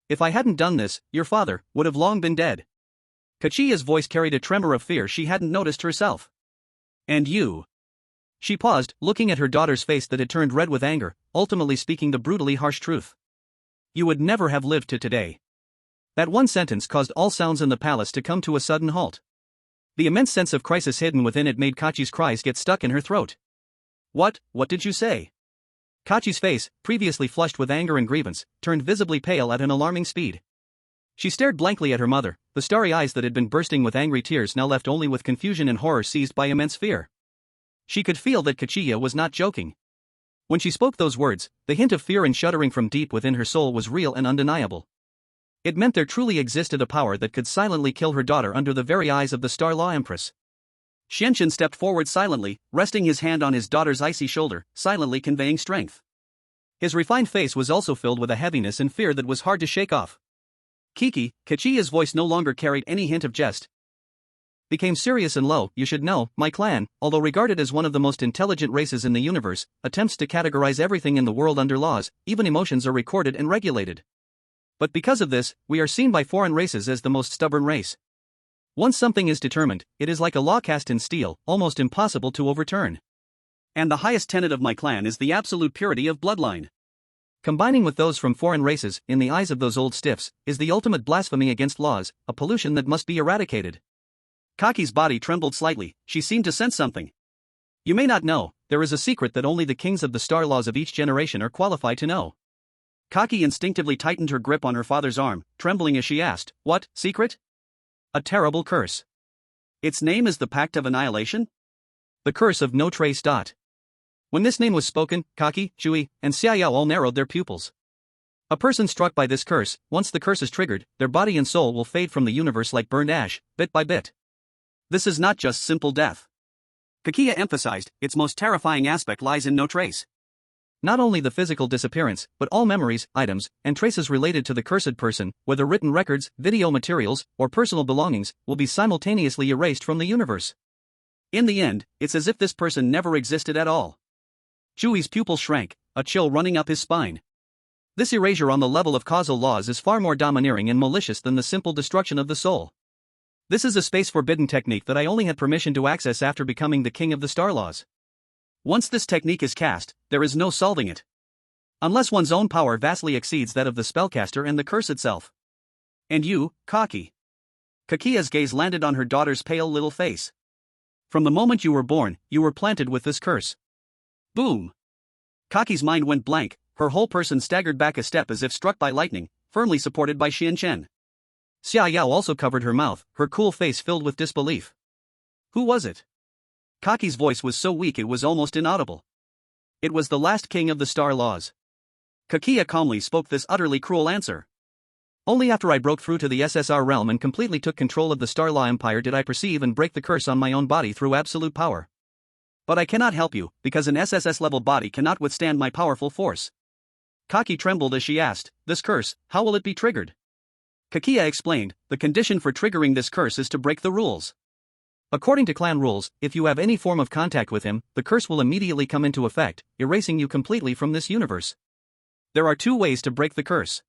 If I hadn't done this, your father would have long been dead. Kachia's voice carried a tremor of fear she hadn't noticed herself. And you. She paused, looking at her daughter's face that had turned red with anger, ultimately speaking the brutally harsh truth. You would never have lived to today. That one sentence caused all sounds in the palace to come to a sudden halt. The immense sense of crisis hidden within it made Kachi's cries get stuck in her throat. What did you say? Kachi's face, previously flushed with anger and grievance, turned visibly pale at an alarming speed. She stared blankly at her mother, the starry eyes that had been bursting with angry tears now left only with confusion and horror seized by immense fear. She could feel that Kachia was not joking. When she spoke those words, the hint of fear and shuddering from deep within her soul was real and undeniable. It meant there truly existed a power that could silently kill her daughter under the very eyes of the Star Law Empress. Xianxian stepped forward silently, resting his hand on his daughter's icy shoulder, silently conveying strength. His refined face was also filled with a heaviness and fear that was hard to shake off. Kachia's voice no longer carried any hint of jest. Became serious and low. You should know, my clan, although regarded as one of the most intelligent races in the universe, attempts to categorize everything in the world under laws, even emotions are recorded and regulated. But because of this, we are seen by foreign races as the most stubborn race. Once something is determined, it is like a law cast in steel, almost impossible to overturn. And the highest tenet of my clan is the absolute purity of bloodline. Combining with those from foreign races, in the eyes of those old stiffs, is the ultimate blasphemy against laws, a pollution that must be eradicated. Kaki's body trembled slightly, she seemed to sense something. You may not know, there is a secret that only the kings of the star laws of each generation are qualified to know. Kaki instinctively tightened her grip on her father's arm, trembling as she asked, what, secret? A terrible curse. Its name is the Pact of Annihilation? The curse of no trace. When this name was spoken, Kaki, Chu He, and Xiaoyao all narrowed their pupils. A person struck by this curse, once the curse is triggered, their body and soul will fade from the universe like burned ash, bit by bit. This is not just simple death. Kakia emphasized, its most terrifying aspect lies in no trace. Not only the physical disappearance, but all memories, items, and traces related to the cursed person, whether written records, video materials, or personal belongings, will be simultaneously erased from the universe. In the end, it's as if this person never existed at all. Chu He's pupil shrank, a chill running up his spine. This erasure on the level of causal laws is far more domineering and malicious than the simple destruction of the soul. This is a space-forbidden technique that I only had permission to access after becoming the king of the star laws. Once this technique is cast, there is no solving it. Unless one's own power vastly exceeds that of the spellcaster and the curse itself. And you, Kaki. Kakia's gaze landed on her daughter's pale little face. From the moment you were born, you were planted with this curse. Boom! Kaki's mind went blank, her whole person staggered back a step as if struck by lightning, firmly supported by Xianxian. Xiaoyao also covered her mouth, her cool face filled with disbelief. Who was it? Kaki's voice was so weak it was almost inaudible. It was the last king of the star laws. Kakia calmly spoke this utterly cruel answer. Only after I broke through to the SSR realm and completely took control of the Star Law Empire did I perceive and break the curse on my own body through absolute power. But I cannot help you, because an SSS-level body cannot withstand my powerful force. Kaki trembled as she asked, this curse, how will it be triggered? Kakia explained, the condition for triggering this curse is to break the rules. According to clan rules, if you have any form of contact with him, the curse will immediately come into effect, erasing you completely from this universe. There are 2 ways to break the curse.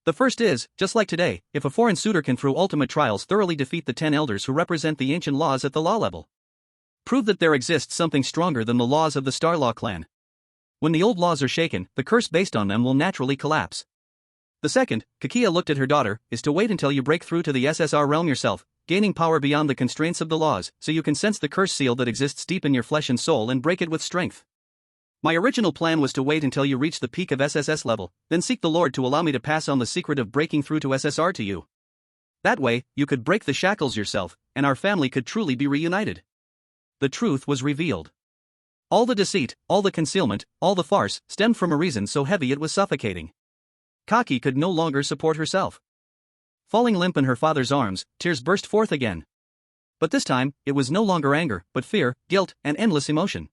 The first is, just like today, if a foreign suitor can through ultimate trials thoroughly defeat the 10 elders who represent the ancient laws at the law level. Prove that there exists something stronger than the laws of the Star Law clan. When the old laws are shaken, the curse based on them will naturally collapse. The second, Kakia looked at her daughter, is to wait until you break through to the SSR realm yourself, gaining power beyond the constraints of the laws, so you can sense the curse seal that exists deep in your flesh and soul and break it with strength. My original plan was to wait until you reach the peak of SSS level, then seek the Lord to allow me to pass on the secret of breaking through to SSR to you. That way, you could break the shackles yourself, and our family could truly be reunited. The truth was revealed. All the deceit, all the concealment, all the farce, stemmed from a reason so heavy it was suffocating. Kaki could no longer support herself. Falling limp in her father's arms, tears burst forth again. But this time, it was no longer anger, but fear, guilt, and endless emotion.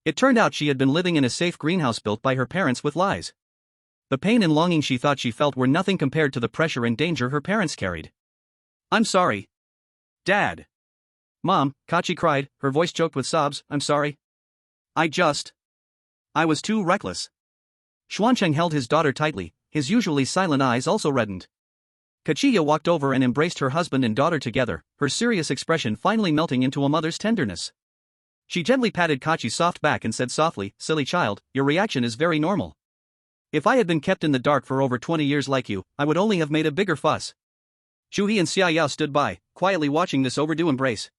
It turned out she had been living in a safe greenhouse built by her parents with lies. The pain and longing she thought she felt were nothing compared to the pressure and danger her parents carried. I'm sorry. Dad. Mom, Kachi cried, her voice choked with sobs, I'm sorry. I was too reckless. Xuancheng held his daughter tightly, his usually silent eyes also reddened. Kachiya walked over and embraced her husband and daughter together, her serious expression finally melting into a mother's tenderness. She gently patted Kachi's soft back and said softly, silly child, your reaction is very normal. If I had been kept in the dark for over 20 years like you, I would only have made a bigger fuss. Chu He and Xia Yao stood by, quietly watching this overdue embrace.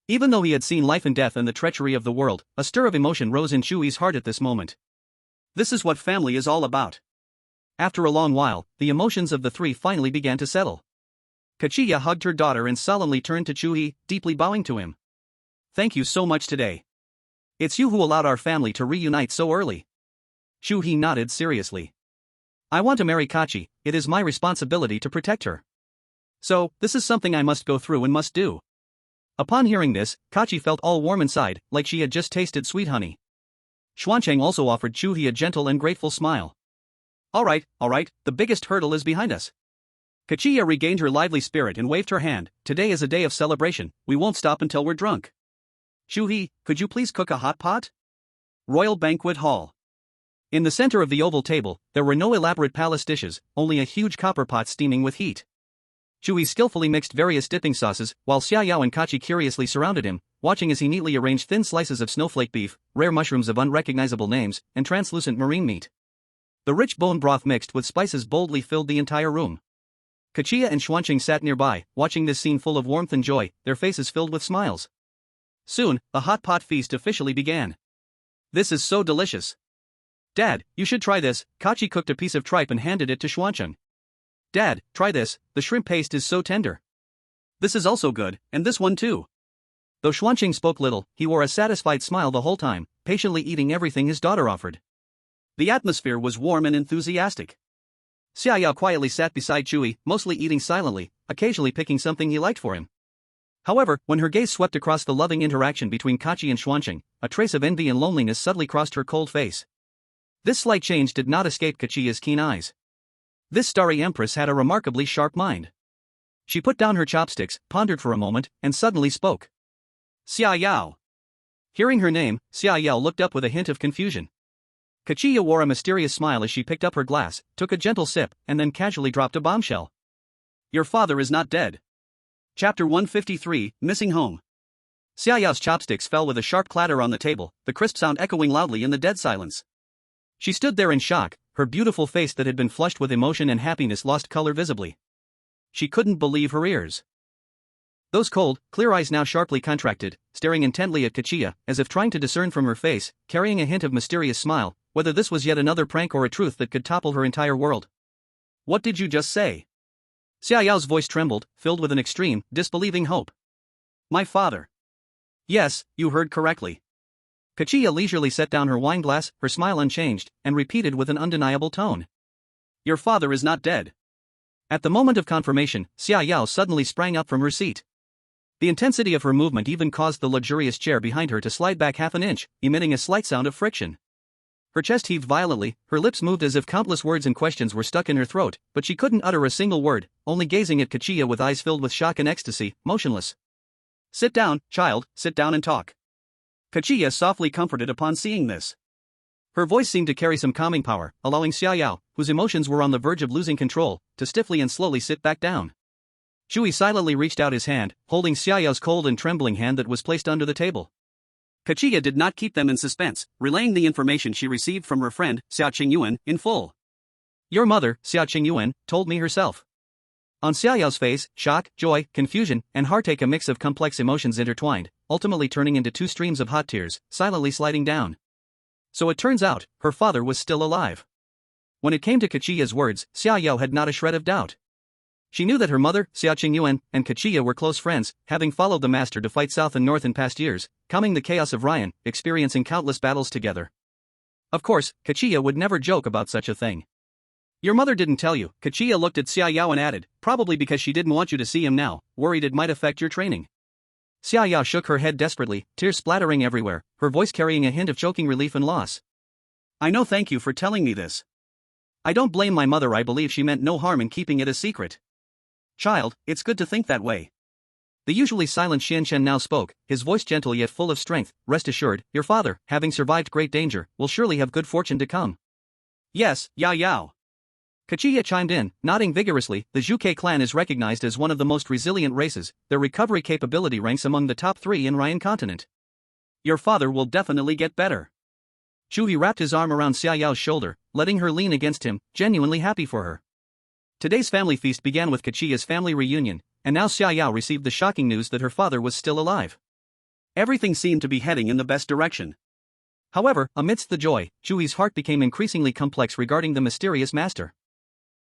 Even though he had seen life and death and the treachery of the world, a stir of emotion rose in Chu He's heart at this moment. This is what family is all about. After a long while, the emotions of the three finally began to settle. Kachiya hugged her daughter and solemnly turned to Chu He, deeply bowing to him. Thank you so much today. It's you who allowed our family to reunite so early. Chu He nodded seriously. I want to marry Kachi, it is my responsibility to protect her. So, this is something I must go through and must do. Upon hearing this, Kachi felt all warm inside, like she had just tasted sweet honey. Xuancheng also offered Chu He a gentle and grateful smile. Alright, the biggest hurdle is behind us. Kachiya regained her lively spirit and waved her hand, today is a day of celebration, we won't stop until we're drunk. Chu He, could you please cook a hot pot? Royal Banquet Hall. In the center of the oval table, there were no elaborate palace dishes, only a huge copper pot steaming with heat. Chu He skillfully mixed various dipping sauces, while Xia Yao and Kachi curiously surrounded him, watching as he neatly arranged thin slices of snowflake beef, rare mushrooms of unrecognizable names, and translucent marine meat. The rich bone broth mixed with spices boldly filled the entire room. Kachiya and Xuancheng sat nearby, watching this scene full of warmth and joy, their faces filled with smiles. Soon, the hot pot feast officially began. This is so delicious. Dad, you should try this, Kachi cooked a piece of tripe and handed it to Xuancheng. Dad, try this, the shrimp paste is so tender. This is also good, and this one too. Though Xuancheng spoke little, he wore a satisfied smile the whole time, patiently eating everything his daughter offered. The atmosphere was warm and enthusiastic. Xia Yao quietly sat beside Chu He, mostly eating silently, occasionally picking something he liked for him. However, when her gaze swept across the loving interaction between Kachi and Xuancheng, a trace of envy and loneliness subtly crossed her cold face. This slight change did not escape Kachiya's keen eyes. This starry empress had a remarkably sharp mind. She put down her chopsticks, pondered for a moment, and suddenly spoke. Xia Yao. Hearing her name, Xia Yao looked up with a hint of confusion. Kachiya wore a mysterious smile as she picked up her glass, took a gentle sip, and then casually dropped a bombshell. Your father is not dead. Chapter 153, Missing Home. Xia Yao's chopsticks fell with a sharp clatter on the table, the crisp sound echoing loudly in the dead silence. She stood there in shock, her beautiful face that had been flushed with emotion and happiness lost color visibly. She couldn't believe her ears. Those cold, clear eyes now sharply contracted, staring intently at Kachiya, as if trying to discern from her face, carrying a hint of mysterious smile, whether this was yet another prank or a truth that could topple her entire world. What did you just say? Xia Yao's voice trembled, filled with an extreme, disbelieving hope. My father. Yes, you heard correctly. Kachiya leisurely set down her wine glass, her smile unchanged, and repeated with an undeniable tone. Your father is not dead. At the moment of confirmation, Xia Yao suddenly sprang up from her seat. The intensity of her movement even caused the luxurious chair behind her to slide back half an inch, emitting a slight sound of friction. Her chest heaved violently, her lips moved as if countless words and questions were stuck in her throat, but she couldn't utter a single word, only gazing at Kachiya with eyes filled with shock and ecstasy, motionless. Sit down, child, sit down and talk. Kachiya softly comforted upon seeing this. Her voice seemed to carry some calming power, allowing Xia Yao, whose emotions were on the verge of losing control, to stiffly and slowly sit back down. Chu He silently reached out his hand, holding Xia Yao's cold and trembling hand that was placed under the table. Kachiya did not keep them in suspense, relaying the information she received from her friend, Xia Qingyuan, in full. Your mother, Xia Qingyuan, told me herself. On Xia Yao's face, shock, joy, confusion, and heartache, a mix of complex emotions intertwined, ultimately turning into two streams of hot tears, silently sliding down. So it turns out, her father was still alive. When it came to Kachiya's words, Xia Yao had not a shred of doubt. She knew that her mother, Xia Qingyuan, and Kachiya were close friends, having followed the master to fight south and north in past years, calming the chaos of Ryan, experiencing countless battles together. Of course, Kachiya would never joke about such a thing. Your mother didn't tell you, Kachiya looked at Xia Yao and added, probably because she didn't want you to see him now, worried it might affect your training. Xia Yao shook her head desperately, tears splattering everywhere, her voice carrying a hint of choking relief and loss. I know, thank you for telling me this. I don't blame my mother, I believe she meant no harm in keeping it a secret. Child, it's good to think that way. The usually silent Xianchen now spoke, his voice gentle yet full of strength. Rest assured, your father, having survived great danger, will surely have good fortune to come. Yes, Yao Yao. Chu chimed in, nodding vigorously. The Zhuke clan is recognized as one of the most resilient races. Their recovery capability ranks among the top 3 in Ryan continent. Your father will definitely get better. Chu He wrapped his arm around Xia Yao's shoulder, letting her lean against him, genuinely happy for her. Today's family feast began with Kachia's family reunion, and now Xia Yao received the shocking news that her father was still alive. Everything seemed to be heading in the best direction. However, amidst the joy, Chu He's heart became increasingly complex regarding the mysterious master.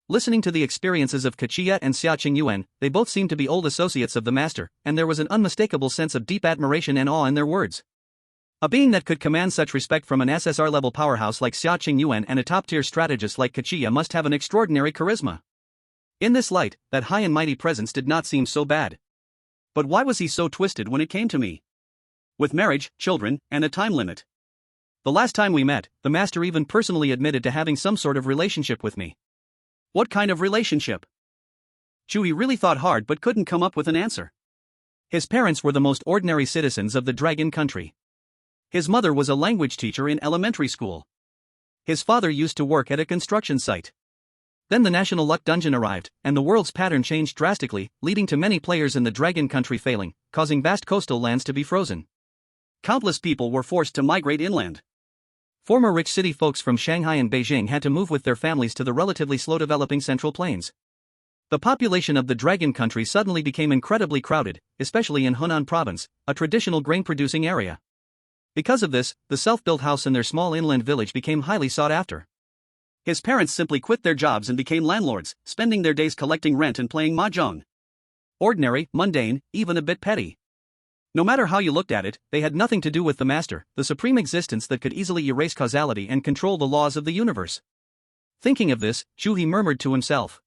Listening to the experiences of Kachia and Xia Qingyuan, they both seemed to be old associates of the master, and there was an unmistakable sense of deep admiration and awe in their words. A being that could command such respect from an SSR-level powerhouse like Xia Qingyuan and a top-tier strategist like Kachia must have an extraordinary charisma. In this light, that high and mighty presence did not seem so bad. But why was he so twisted when it came to me? With marriage, children, and a time limit. The last time we met, the master even personally admitted to having some sort of relationship with me. What kind of relationship? Chu He really thought hard but couldn't come up with an answer. His parents were the most ordinary citizens of the Dragon Country. His mother was a language teacher in elementary school. His father used to work at a construction site. Then the National Luck Dungeon arrived, and the world's pattern changed drastically, leading to many players in the Dragon Country failing, causing vast coastal lands to be frozen. Countless people were forced to migrate inland. Former rich city folks from Shanghai and Beijing had to move with their families to the relatively slow-developing Central Plains. The population of the Dragon Country suddenly became incredibly crowded, especially in Hunan Province, a traditional grain-producing area. Because of this, the self-built house in their small inland village became highly sought after. His parents simply quit their jobs and became landlords, spending their days collecting rent and playing mahjong. Ordinary, mundane, even a bit petty. No matter how you looked at it, they had nothing to do with the master, the supreme existence that could easily erase causality and control the laws of the universe. Thinking of this, Chu He murmured to himself.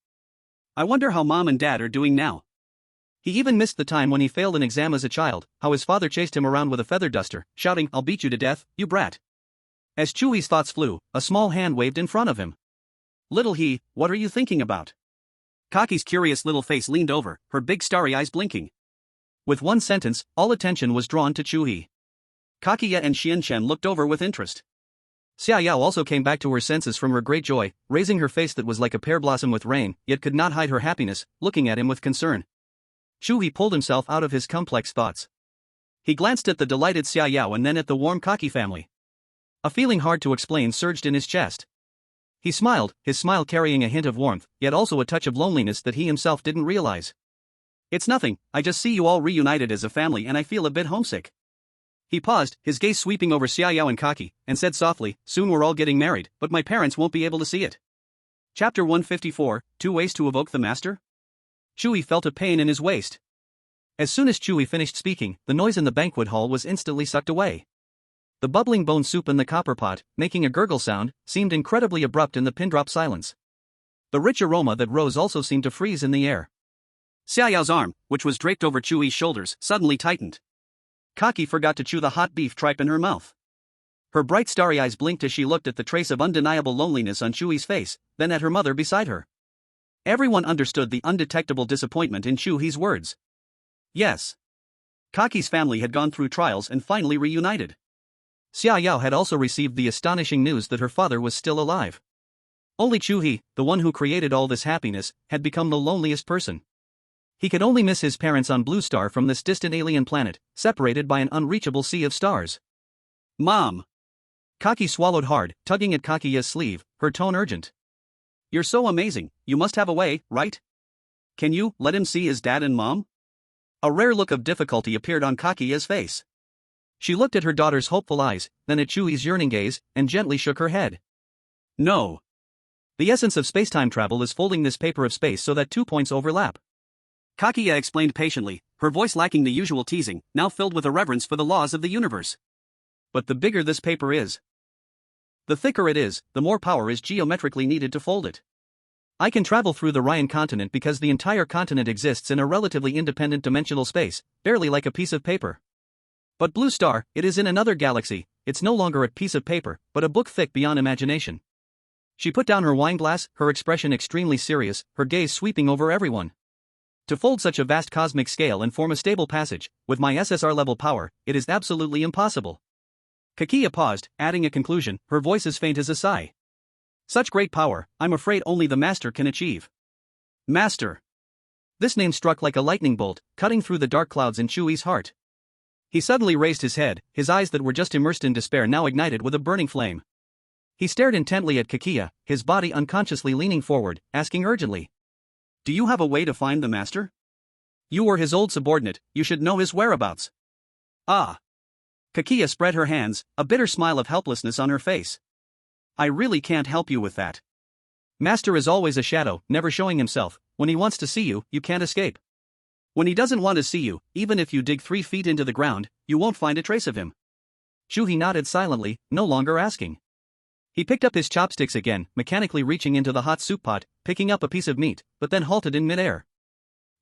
I wonder how mom and dad are doing now. He even missed the time when he failed an exam as a child, how his father chased him around with a feather duster, shouting, I'll beat you to death, you brat. As Chu He's thoughts flew, a small hand waved in front of him. Little He, what are you thinking about? Kaki's curious little face leaned over, her big starry eyes blinking. With one sentence, all attention was drawn to Chu He. Kakiya and Xianchen looked over with interest. Xia Yao also came back to her senses from her great joy, raising her face that was like a pear blossom with rain, yet could not hide her happiness, looking at him with concern. Chu He pulled himself out of his complex thoughts. He glanced at the delighted Xia Yao and then at the warm Kaki family. A feeling hard to explain surged in his chest. He smiled, his smile carrying a hint of warmth, yet also a touch of loneliness that he himself didn't realize. It's nothing, I just see you all reunited as a family and I feel a bit homesick. He paused, his gaze sweeping over Xia Yao and Kaki, and said softly, soon we're all getting married, but my parents won't be able to see it. Chapter 154, 2 Ways to Evoke the Master? Chu He felt a pain in his waist. As soon as Chu He finished speaking, the noise in the banquet hall was instantly sucked away. The bubbling bone soup in the copper pot, making a gurgle sound, seemed incredibly abrupt in the pin-drop silence. The rich aroma that rose also seemed to freeze in the air. Xia Yao's arm, which was draped over Chu He's shoulders, suddenly tightened. Kaki forgot to chew the hot beef tripe in her mouth. Her bright starry eyes blinked as she looked at the trace of undeniable loneliness on Chu He's face, then at her mother beside her. Everyone understood the undetectable disappointment in Chu He's words. Yes. Kaki's family had gone through trials and finally reunited. Xia Yao had also received the astonishing news that her father was still alive. Only Chu He, the one who created all this happiness, had become the loneliest person. He could only miss his parents on Blue Star from this distant alien planet, separated by an unreachable sea of stars. Mom! Kaki swallowed hard, tugging at Kakiya's sleeve, her tone urgent. You're so amazing, you must have a way, right? Can you let him see his dad and mom? A rare look of difficulty appeared on Kakiya's face. She looked at her daughter's hopeful eyes, then at Chu He's yearning gaze, and gently shook her head. No. The essence of space-time travel is folding this paper of space so that 2 points overlap. Kakiya explained patiently, her voice lacking the usual teasing, now filled with a reverence for the laws of the universe. But the bigger this paper is, the thicker it is, the more power is geometrically needed to fold it. I can travel through the Ryan continent because the entire continent exists in a relatively independent dimensional space, barely like a piece of paper. But Blue Star, it is in another galaxy, it's no longer a piece of paper, but a book thick beyond imagination. She put down her wineglass, her expression extremely serious, her gaze sweeping over everyone. To fold such a vast cosmic scale and form a stable passage, with my SSR level power, it is absolutely impossible. Kakia paused, adding a conclusion, her voice as faint as a sigh. Such great power, I'm afraid only the Master can achieve. Master. This name struck like a lightning bolt, cutting through the dark clouds in Chu He's heart. He suddenly raised his head, his eyes that were just immersed in despair now ignited with a burning flame. He stared intently at Kakia, his body unconsciously leaning forward, asking urgently. Do you have a way to find the Master? You were his old subordinate, you should know his whereabouts. Ah. Kakia spread her hands, a bitter smile of helplessness on her face. I really can't help you with that. Master is always a shadow, never showing himself. When he wants to see you, you can't escape. When he doesn't want to see you, even if you dig 3 feet into the ground, you won't find a trace of him. Chu He nodded silently, no longer asking. He picked up his chopsticks again, mechanically reaching into the hot soup pot, picking up a piece of meat, but then halted in midair.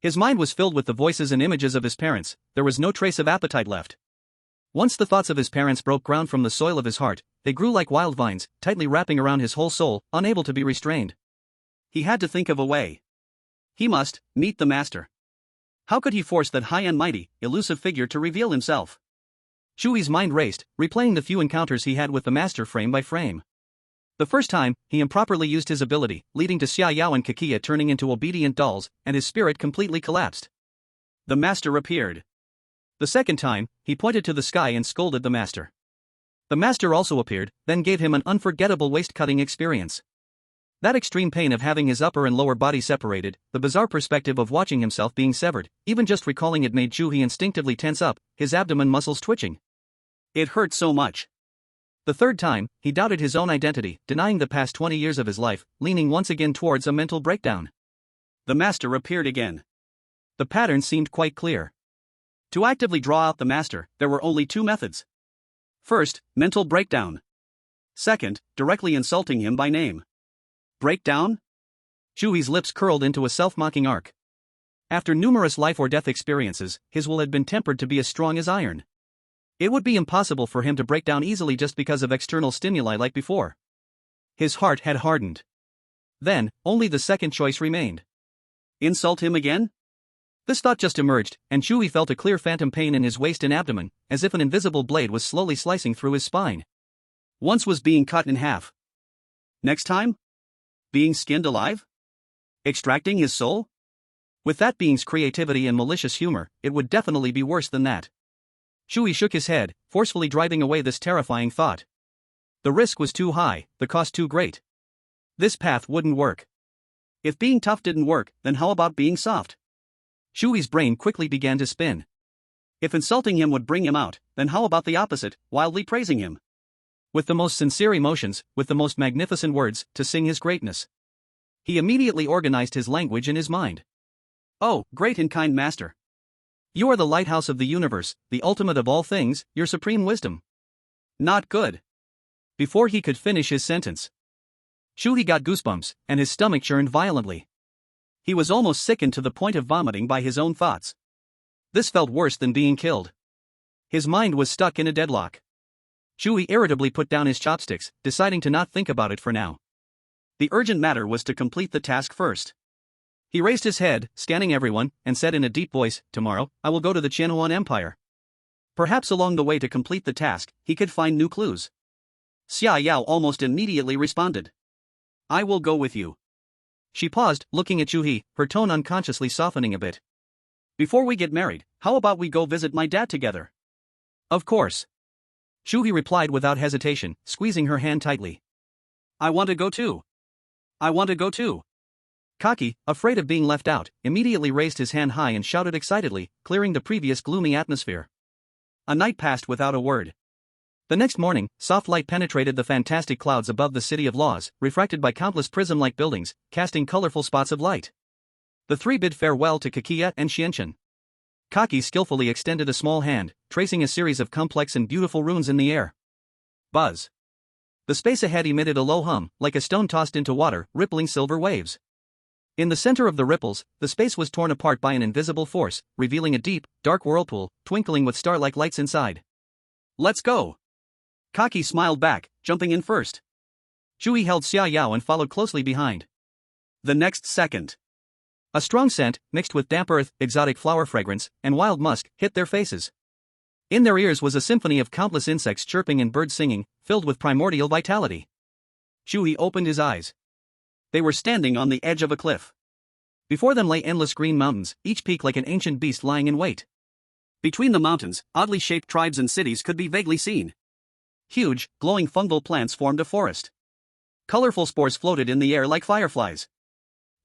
His mind was filled with the voices and images of his parents, there was no trace of appetite left. Once the thoughts of his parents broke ground from the soil of his heart, they grew like wild vines, tightly wrapping around his whole soul, unable to be restrained. He had to think of a way. He must meet the Master. How could he force that high and mighty, elusive figure to reveal himself? Chu He's mind raced, replaying the few encounters he had with the Master frame by frame. The first time, he improperly used his ability, leading to Xia Yao and Kakia turning into obedient dolls, and his spirit completely collapsed. The Master appeared. The second time, he pointed to the sky and scolded the Master. The Master also appeared, then gave him an unforgettable waist-cutting experience. That extreme pain of having his upper and lower body separated, the bizarre perspective of watching himself being severed, even just recalling it made Chu He instinctively tense up, his abdomen muscles twitching. It hurt so much. The third time, he doubted his own identity, denying the past 20 years of his life, leaning once again towards a mental breakdown. The Master appeared again. The pattern seemed quite clear. To actively draw out the Master, there were only 2 methods. First, mental breakdown. Second, directly insulting him by name. Breakdown? Chu He's lips curled into a self-mocking arc. After numerous life-or-death experiences, his will had been tempered to be as strong as iron. It would be impossible for him to break down easily just because of external stimuli like before. His heart had hardened. Then, only the second choice remained. Insult him again? This thought just emerged, and Chu He felt a clear phantom pain in his waist and abdomen, as if an invisible blade was slowly slicing through his spine. Once was being cut in half. Next time? Being skinned alive? Extracting his soul? With that being's creativity and malicious humor, it would definitely be worse than that. Chu He shook his head, forcefully driving away this terrifying thought. The risk was too high, the cost too great. This path wouldn't work. If being tough didn't work, then how about being soft? Chu He's brain quickly began to spin. If insulting him would bring him out, then how about the opposite, wildly praising him? With the most sincere emotions, with the most magnificent words, to sing his greatness. He immediately organized his language in his mind. Oh, great and kind Master. You are the lighthouse of the universe, the ultimate of all things, your supreme wisdom. Not good. Before he could finish his sentence, Chu He got goosebumps, and his stomach churned violently. He was almost sickened to the point of vomiting by his own thoughts. This felt worse than being killed. His mind was stuck in a deadlock. Chu He irritably put down his chopsticks, deciding to not think about it for now. The urgent matter was to complete the task first. He raised his head, scanning everyone, and said in a deep voice, tomorrow, I will go to the Qianhuan Empire. Perhaps along the way to complete the task, he could find new clues. Xia Yao almost immediately responded. I will go with you. She paused, looking at Chu He, her tone unconsciously softening a bit. Before we get married, how about we go visit my dad together? Of course. Chu He replied without hesitation, squeezing her hand tightly. I want to go too. I want to go too. Kaki, afraid of being left out, immediately raised his hand high and shouted excitedly, clearing the previous gloomy atmosphere. A night passed without a word. The next morning, soft light penetrated the fantastic clouds above the city of laws, refracted by countless prism-like buildings, casting colorful spots of light. The 3 bid farewell to Kakia and Xianchen. Kaki skillfully extended a small hand, tracing a series of complex and beautiful runes in the air. Buzz. The space ahead emitted a low hum, like a stone tossed into water, rippling silver waves. In the center of the ripples, the space was torn apart by an invisible force, revealing a deep, dark whirlpool, twinkling with star-like lights inside. Let's go. Kaki smiled back, jumping in first. Chu He held Xia Yao and followed closely behind. The next second, a strong scent, mixed with damp earth, exotic flower fragrance, and wild musk, hit their faces. In their ears was a symphony of countless insects chirping and birds singing, filled with primordial vitality. Chu He opened his eyes. They were standing on the edge of a cliff. Before them lay endless green mountains, each peak like an ancient beast lying in wait. Between the mountains, oddly shaped tribes and cities could be vaguely seen. Huge, glowing fungal plants formed a forest. Colorful spores floated in the air like fireflies.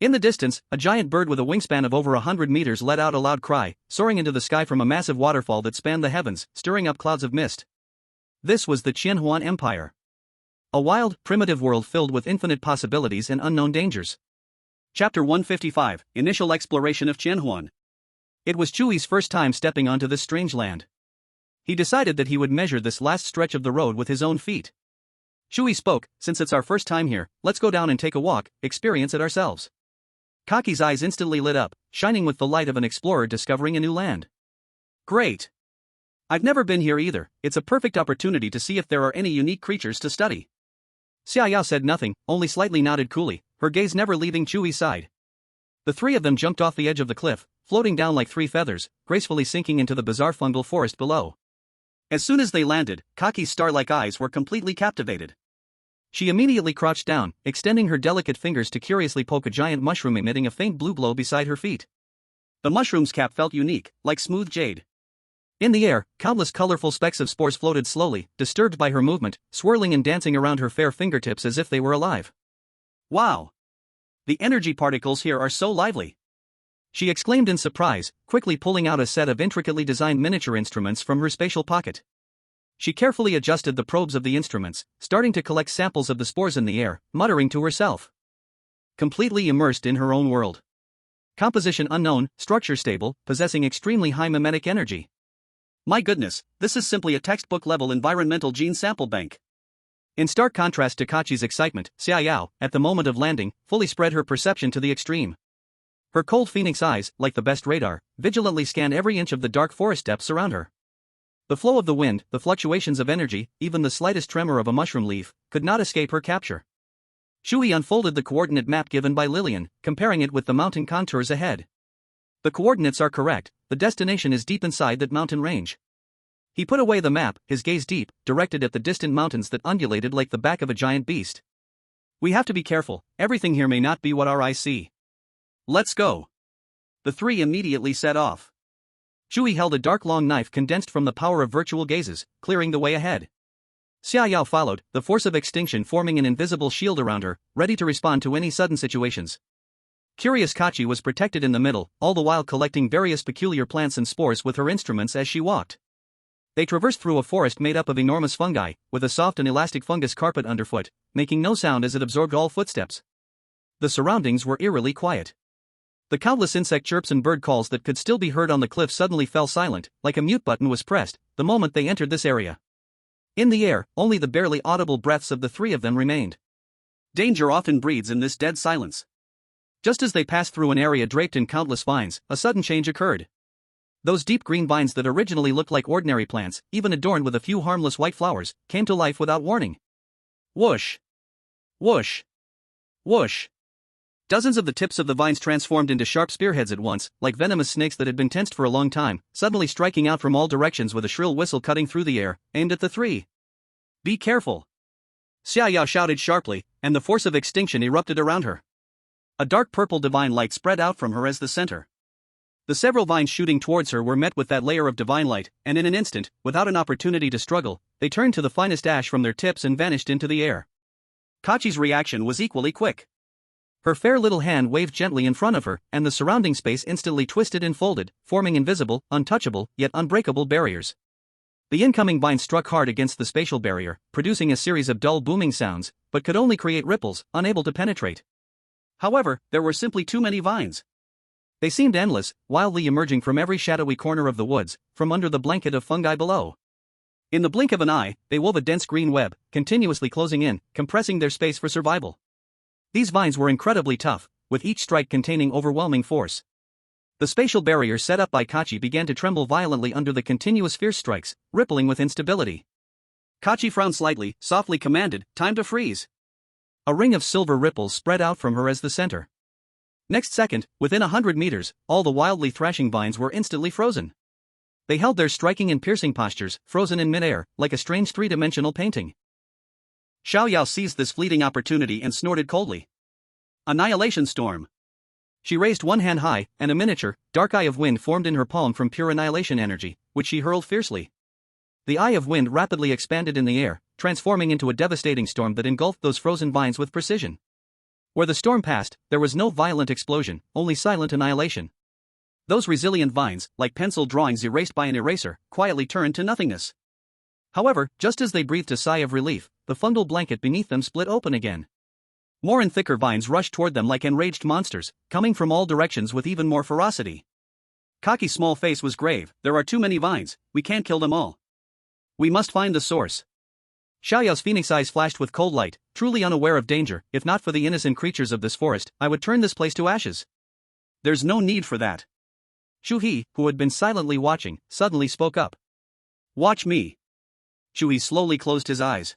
In the distance, a giant bird with a wingspan of over 100 meters let out a loud cry, soaring into the sky from a massive waterfall that spanned the heavens, stirring up clouds of mist. This was the Qianhuan Empire. A wild, primitive world filled with infinite possibilities and unknown dangers. Chapter 155, Initial Exploration of Qianhuan. It was Chu He's first time stepping onto this strange land. He decided that he would measure this last stretch of the road with his own feet. Chu He spoke, "Since it's our first time here, let's go down and take a walk, experience it ourselves." Kaki's eyes instantly lit up, shining with the light of an explorer discovering a new land. Great! I've never been here either. It's a perfect opportunity to see if there are any unique creatures to study. Xia Yao said nothing, only slightly nodded coolly, her gaze never leaving Chu He's side. The three of them jumped off the edge of the cliff, floating down like three feathers, gracefully sinking into the bizarre fungal forest below. As soon as they landed, Kaki's star-like eyes were completely captivated. She immediately crouched down, extending her delicate fingers to curiously poke a giant mushroom emitting a faint blue glow beside her feet. The mushroom's cap felt unique, like smooth jade. In the air, countless colorful specks of spores floated slowly, disturbed by her movement, swirling and dancing around her fair fingertips as if they were alive. Wow! The energy particles here are so lively! She exclaimed in surprise, quickly pulling out a set of intricately designed miniature instruments from her spatial pocket. She carefully adjusted the probes of the instruments, starting to collect samples of the spores in the air, muttering to herself. Completely immersed in her own world. Composition unknown, structure stable, possessing extremely high mimetic energy. My goodness, this is simply a textbook-level environmental gene sample bank. In stark contrast to Kachi's excitement, Xia Yao, at the moment of landing, fully spread her perception to the extreme. Her cold phoenix eyes, like the best radar, vigilantly scanned every inch of the dark forest depths around her. The flow of the wind, the fluctuations of energy, even the slightest tremor of a mushroom leaf, could not escape her capture. Chu He unfolded the coordinate map given by Lillian, comparing it with the mountain contours ahead. The coordinates are correct, the destination is deep inside that mountain range. He put away the map, his gaze deep, directed at the distant mountains that undulated like the back of a giant beast. We have to be careful, everything here may not be what our eyes see. Let's go. The three immediately set off. Chu He held a dark long knife condensed from the power of virtual gazes, clearing the way ahead. Xia Yao followed, the force of extinction forming an invisible shield around her, ready to respond to any sudden situations. Curious Kachi was protected in the middle, all the while collecting various peculiar plants and spores with her instruments as she walked. They traversed through a forest made up of enormous fungi, with a soft and elastic fungus carpet underfoot, making no sound as it absorbed all footsteps. The surroundings were eerily quiet. The countless insect chirps and bird calls that could still be heard on the cliff suddenly fell silent, like a mute button was pressed, the moment they entered this area. In the air, only the barely audible breaths of the three of them remained. Danger often breeds in this dead silence. Just as they passed through an area draped in countless vines, a sudden change occurred. Those deep green vines that originally looked like ordinary plants, even adorned with a few harmless white flowers, came to life without warning. Whoosh! Whoosh! Whoosh! Dozens of the tips of the vines transformed into sharp spearheads at once, like venomous snakes that had been tensed for a long time, suddenly striking out from all directions with a shrill whistle cutting through the air, aimed at the three. Be careful! Xia Yao shouted sharply, and the force of extinction erupted around her. A dark purple divine light spread out from her as the center. The several vines shooting towards her were met with that layer of divine light, and in an instant, without an opportunity to struggle, they turned to the finest ash from their tips and vanished into the air. Kachi's reaction was equally quick. Her fair little hand waved gently in front of her, and the surrounding space instantly twisted and folded, forming invisible, untouchable, yet unbreakable barriers. The incoming vine struck hard against the spatial barrier, producing a series of dull booming sounds, but could only create ripples, unable to penetrate. However, there were simply too many vines. They seemed endless, wildly emerging from every shadowy corner of the woods, from under the blanket of fungi below. In the blink of an eye, they wove a dense green web, continuously closing in, compressing their space for survival. These vines were incredibly tough, with each strike containing overwhelming force. The spatial barrier set up by Kachi began to tremble violently under the continuous fierce strikes, rippling with instability. Kachi frowned slightly, softly commanded, "Time to freeze." A ring of silver ripples spread out from her as the center. Next second, within 100 meters, all the wildly thrashing vines were instantly frozen. They held their striking and piercing postures, frozen in midair, like a strange three-dimensional painting. Xiaoyao seized this fleeting opportunity and snorted coldly. Annihilation storm. She raised one hand high, and a miniature, dark eye of wind formed in her palm from pure annihilation energy, which she hurled fiercely. The eye of wind rapidly expanded in the air, transforming into a devastating storm that engulfed those frozen vines with precision. Where the storm passed, there was no violent explosion, only silent annihilation. Those resilient vines, like pencil drawings erased by an eraser, quietly turned to nothingness. However, just as they breathed a sigh of relief, the fungal blanket beneath them split open again. More and thicker vines rushed toward them like enraged monsters, coming from all directions with even more ferocity. Kaki's small face was grave. There are too many vines, we can't kill them all. We must find the source. Xiaoyao's phoenix eyes flashed with cold light, truly unaware of danger. If not for the innocent creatures of this forest, I would turn this place to ashes. There's no need for that. Chu He, who had been silently watching, suddenly spoke up. Watch me. Chu He slowly closed his eyes.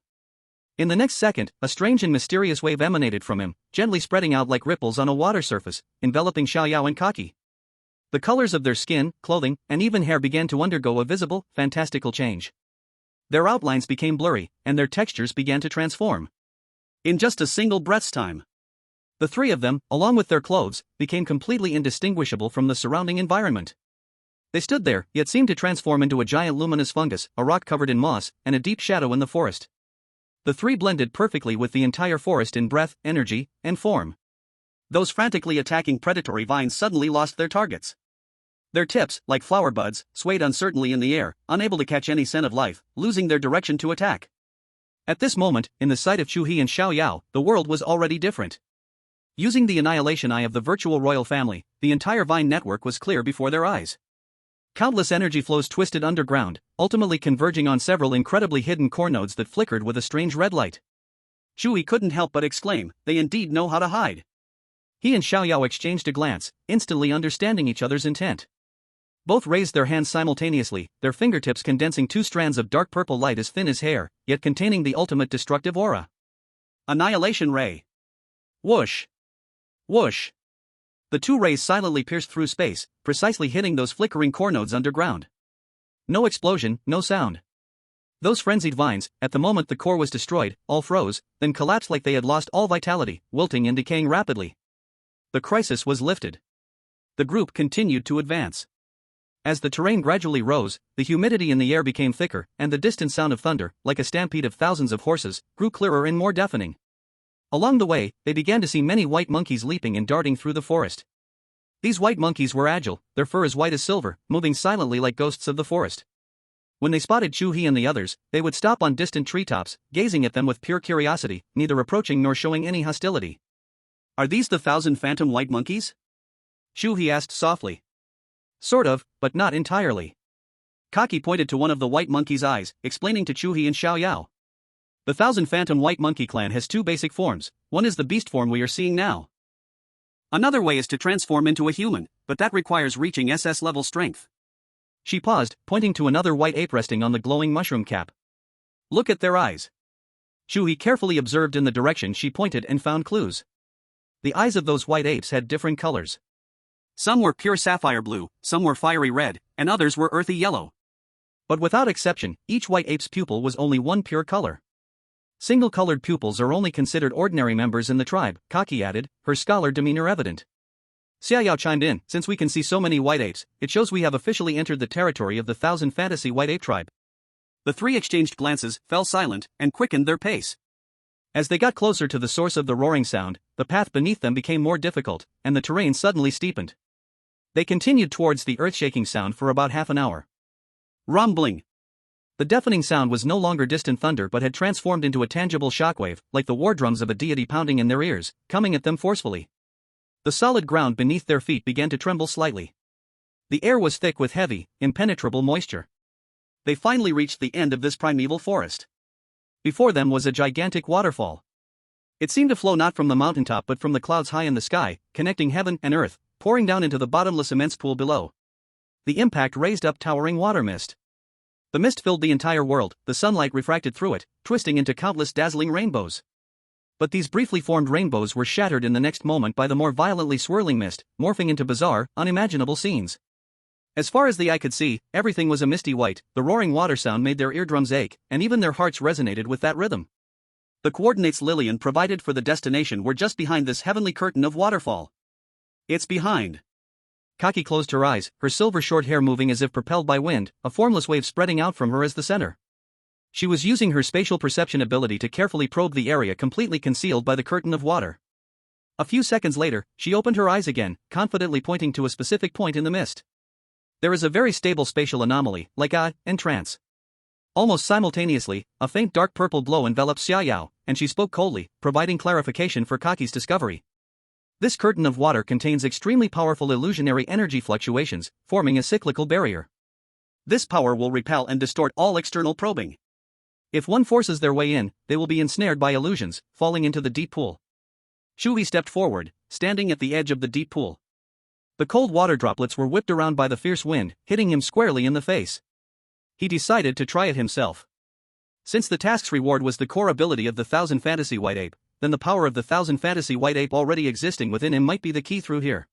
In the next second, a strange and mysterious wave emanated from him, gently spreading out like ripples on a water surface, enveloping Xiaoyao and Kaki. The colors of their skin, clothing, and even hair began to undergo a visible, fantastical change. Their outlines became blurry, and their textures began to transform. In just a single breath's time, the three of them, along with their clothes, became completely indistinguishable from the surrounding environment. They stood there, yet seemed to transform into a giant luminous fungus, a rock covered in moss, and a deep shadow in the forest. The three blended perfectly with the entire forest in breath, energy, and form. Those frantically attacking predatory vines suddenly lost their targets. Their tips, like flower buds, swayed uncertainly in the air, unable to catch any scent of life, losing their direction to attack. At this moment, in the sight of Chu He and Xiaoyao, the world was already different. Using the annihilation eye of the virtual royal family, the entire vine network was clear before their eyes. Countless energy flows twisted underground, ultimately converging on several incredibly hidden core nodes that flickered with a strange red light. Chu He couldn't help but exclaim, they indeed know how to hide. He and Xiaoyao exchanged a glance, instantly understanding each other's intent. Both raised their hands simultaneously, their fingertips condensing two strands of dark purple light as thin as hair, yet containing the ultimate destructive aura. Annihilation Ray. Whoosh! Whoosh! The two rays silently pierced through space, precisely hitting those flickering core nodes underground. No explosion, no sound. Those frenzied vines, at the moment the core was destroyed, all froze, then collapsed like they had lost all vitality, wilting and decaying rapidly. The crisis was lifted. The group continued to advance. As the terrain gradually rose, the humidity in the air became thicker, and the distant sound of thunder, like a stampede of thousands of horses, grew clearer and more deafening. Along the way, they began to see many white monkeys leaping and darting through the forest. These white monkeys were agile, their fur as white as silver, moving silently like ghosts of the forest. When they spotted Chu He and the others, they would stop on distant treetops, gazing at them with pure curiosity, neither approaching nor showing any hostility. Are these the 1,000 phantom white monkeys? Chu He asked softly. Sort of, but not entirely. Kaki pointed to one of the white monkey's eyes, explaining to Chu He and Xiaoyao. The 1,000 phantom white monkey clan has two basic forms. One is the beast form we are seeing now. Another way is to transform into a human, but that requires reaching SS level strength. She paused, pointing to another white ape resting on the glowing mushroom cap. Look at their eyes. Chu He carefully observed in the direction she pointed and found clues. The eyes of those white apes had different colors. Some were pure sapphire blue, some were fiery red, and others were earthy yellow. But without exception, each white ape's pupil was only one pure color. Single-colored pupils are only considered ordinary members in the tribe, Kaki added, her scholar demeanor evident. Xiaoyao chimed in, since we can see so many white apes, it shows we have officially entered the territory of the 1,000 fantasy white ape tribe. The three exchanged glances, fell silent, and quickened their pace. As they got closer to the source of the roaring sound, the path beneath them became more difficult, and the terrain suddenly steepened. They continued towards the earth-shaking sound for about half an hour. Rumbling. The deafening sound was no longer distant thunder but had transformed into a tangible shockwave, like the war drums of a deity pounding in their ears, coming at them forcefully. The solid ground beneath their feet began to tremble slightly. The air was thick with heavy, impenetrable moisture. They finally reached the end of this primeval forest. Before them was a gigantic waterfall. It seemed to flow not from the mountaintop but from the clouds high in the sky, connecting heaven and earth, pouring down into the bottomless immense pool below. The impact raised up towering water mist. The mist filled the entire world, the sunlight refracted through it, twisting into countless dazzling rainbows. But these briefly formed rainbows were shattered in the next moment by the more violently swirling mist, morphing into bizarre, unimaginable scenes. As far as the eye could see, everything was a misty white. The roaring water sound made their eardrums ache, and even their hearts resonated with that rhythm. The coordinates Lillian provided for the destination were just behind this heavenly curtain of waterfall. It's behind. Kaki closed her eyes, her silver short hair moving as if propelled by wind, a formless wave spreading out from her as the center. She was using her spatial perception ability to carefully probe the area completely concealed by the curtain of water. A few seconds later, she opened her eyes again, confidently pointing to a specific point in the mist. There is a very stable spatial anomaly, like a trance. Almost simultaneously, a faint dark purple glow enveloped Xiaoyao, and she spoke coldly, providing clarification for Kaki's discovery. This curtain of water contains extremely powerful illusionary energy fluctuations, forming a cyclical barrier. This power will repel and distort all external probing. If one forces their way in, they will be ensnared by illusions, falling into the deep pool. Chu He stepped forward, standing at the edge of the deep pool. The cold water droplets were whipped around by the fierce wind, hitting him squarely in the face. He decided to try it himself. Since the task's reward was the core ability of the Thousand Fantasy White Ape, then the power of the Thousand Fantasy White Ape already existing within him might be the key through here.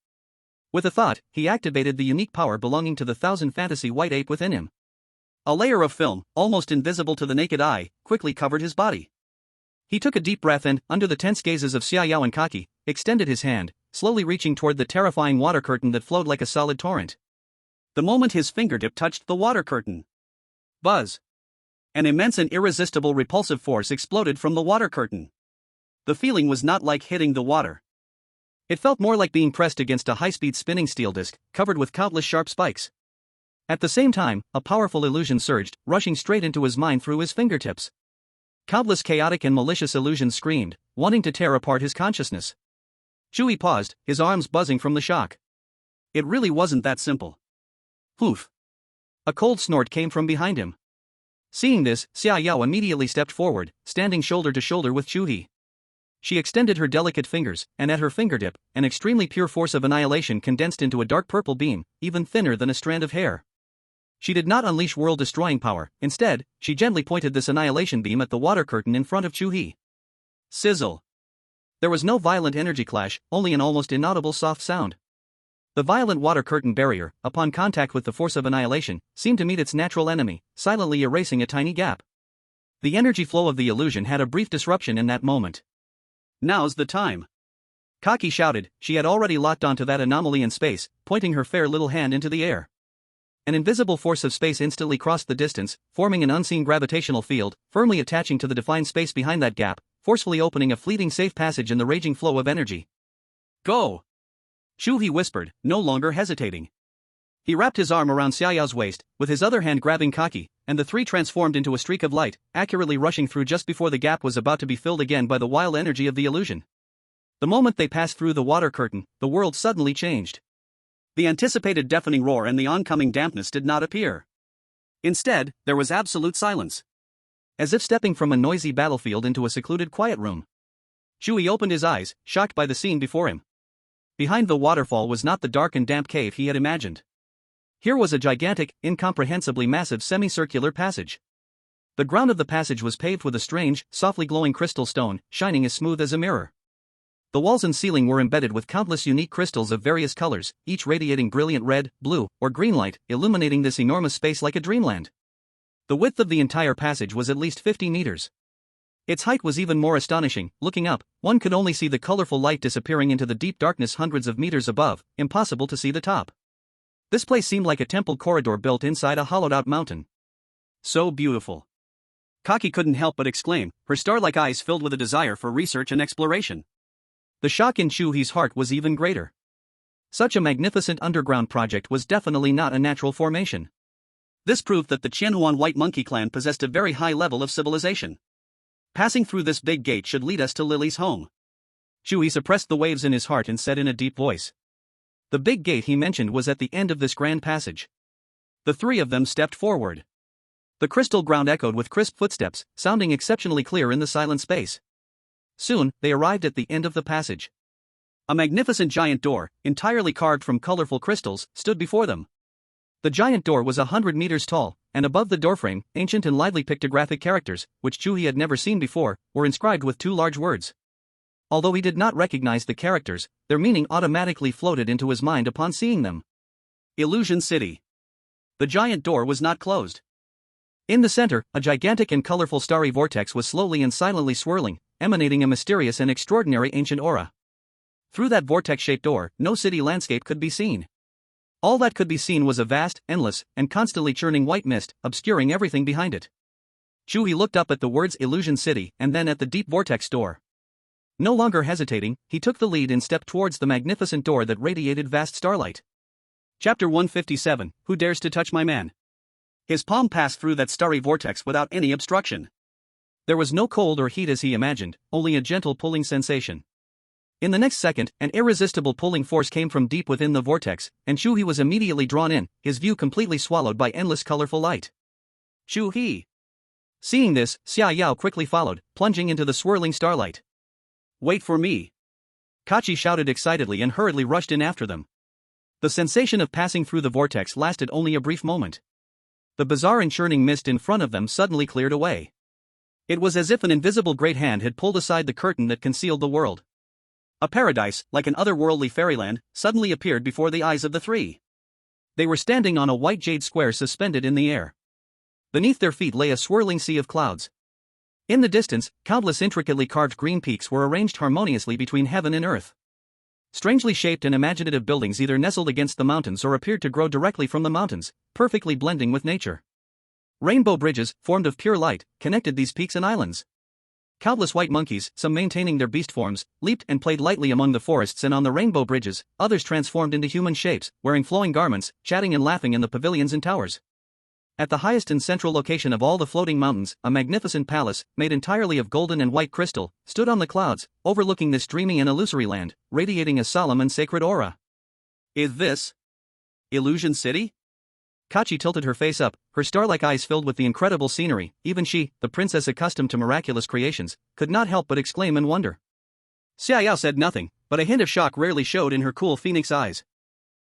With a thought, he activated the unique power belonging to the Thousand Fantasy White Ape within him. A layer of film, almost invisible to the naked eye, quickly covered his body. He took a deep breath and, under the tense gazes of Xiaoyao and Kaki, extended his hand, slowly reaching toward the terrifying water curtain that flowed like a solid torrent. The moment his fingertip touched the water curtain, buzz! An immense and irresistible repulsive force exploded from the water curtain. The feeling was not like hitting the water. It felt more like being pressed against a high-speed spinning steel disc, covered with countless sharp spikes. At the same time, a powerful illusion surged, rushing straight into his mind through his fingertips. Countless chaotic and malicious illusions screamed, wanting to tear apart his consciousness. Chu He paused, his arms buzzing from the shock. It really wasn't that simple. Poof! A cold snort came from behind him. Seeing this, Xiaoyao immediately stepped forward, standing shoulder to shoulder with Chu He. She extended her delicate fingers, and at her fingertip, an extremely pure force of annihilation condensed into a dark purple beam, even thinner than a strand of hair. She did not unleash world-destroying power. Instead, she gently pointed this annihilation beam at the water curtain in front of Chu He. Sizzle! There was no violent energy clash, only an almost inaudible soft sound. The violent water curtain barrier, upon contact with the force of annihilation, seemed to meet its natural enemy, silently erasing a tiny gap. The energy flow of the illusion had a brief disruption in that moment. Now's the time! Kaki shouted. She had already locked onto that anomaly in space, pointing her fair little hand into the air. An invisible force of space instantly crossed the distance, forming an unseen gravitational field, firmly attaching to the defined space behind that gap, forcefully opening a fleeting safe passage in the raging flow of energy. Go! Chu He whispered, no longer hesitating. He wrapped his arm around Xiaoyao's waist, with his other hand grabbing Kaki, and the three transformed into a streak of light, accurately rushing through just before the gap was about to be filled again by the wild energy of the illusion. The moment they passed through the water curtain, the world suddenly changed. The anticipated deafening roar and the oncoming dampness did not appear. Instead, there was absolute silence. As if stepping from a noisy battlefield into a secluded quiet room. Chu He opened his eyes, shocked by the scene before him. Behind the waterfall was not the dark and damp cave he had imagined. Here was a gigantic, incomprehensibly massive semicircular passage. The ground of the passage was paved with a strange, softly glowing crystal stone, shining as smooth as a mirror. The walls and ceiling were embedded with countless unique crystals of various colors, each radiating brilliant red, blue, or green light, illuminating this enormous space like a dreamland. The width of the entire passage was at least 50 meters. Its height was even more astonishing. Looking up, one could only see the colorful light disappearing into the deep darkness hundreds of meters above, impossible to see the top. This place seemed like a temple corridor built inside a hollowed-out mountain. So beautiful. Kaki couldn't help but exclaim, her star-like eyes filled with a desire for research and exploration. The shock in Chu He's heart was even greater. Such a magnificent underground project was definitely not a natural formation. This proved that the Qianhuan White Monkey clan possessed a very high level of civilization. Passing through this big gate should lead us to Lily's home. Chu He suppressed the waves in his heart and said in a deep voice. The big gate he mentioned was at the end of this grand passage. The three of them stepped forward. The crystal ground echoed with crisp footsteps, sounding exceptionally clear in the silent space. Soon, they arrived at the end of the passage. A magnificent giant door, entirely carved from colorful crystals, stood before them. The giant door was 100 meters tall, and above the doorframe, ancient and lively pictographic characters, which Chu He had never seen before, were inscribed with two large words. Although he did not recognize the characters, their meaning automatically floated into his mind upon seeing them. Illusion City. The giant door was not closed. In the center, a gigantic and colorful starry vortex was slowly and silently swirling, emanating a mysterious and extraordinary ancient aura. Through that vortex-shaped door, no city landscape could be seen. All that could be seen was a vast, endless, and constantly churning white mist, obscuring everything behind it. Chu He looked up at the words Illusion City and then at the deep vortex door. No longer hesitating, he took the lead and stepped towards the magnificent door that radiated vast starlight. Chapter 157, Who Dares to Touch My Man? His palm passed through that starry vortex without any obstruction. There was no cold or heat as he imagined, only a gentle pulling sensation. In the next second, an irresistible pulling force came from deep within the vortex, and Chu He was immediately drawn in, his view completely swallowed by endless colorful light. Chu He. Seeing this, Xia Yao quickly followed, plunging into the swirling starlight. Wait for me. Kachi shouted excitedly and hurriedly rushed in after them. The sensation of passing through the vortex lasted only a brief moment. The bizarre and churning mist in front of them suddenly cleared away. It was as if an invisible great hand had pulled aside the curtain that concealed the world. A paradise, like an otherworldly fairyland, suddenly appeared before the eyes of the three. They were standing on a white jade square suspended in the air. Beneath their feet lay a swirling sea of clouds. In the distance, countless intricately carved green peaks were arranged harmoniously between heaven and earth. Strangely shaped and imaginative buildings either nestled against the mountains or appeared to grow directly from the mountains, perfectly blending with nature. Rainbow bridges, formed of pure light, connected these peaks and islands. Countless white monkeys, some maintaining their beast forms, leaped and played lightly among the forests and on the rainbow bridges, others transformed into human shapes, wearing flowing garments, chatting and laughing in the pavilions and towers. At the highest and central location of all the floating mountains, a magnificent palace, made entirely of golden and white crystal, stood on the clouds, overlooking this dreamy and illusory land, radiating a solemn and sacred aura. Is this Illusion City? Kachi tilted her face up, her star-like eyes filled with the incredible scenery. Even she, the princess accustomed to miraculous creations, could not help but exclaim in wonder. Xia Yao said nothing, but a hint of shock rarely showed in her cool phoenix eyes.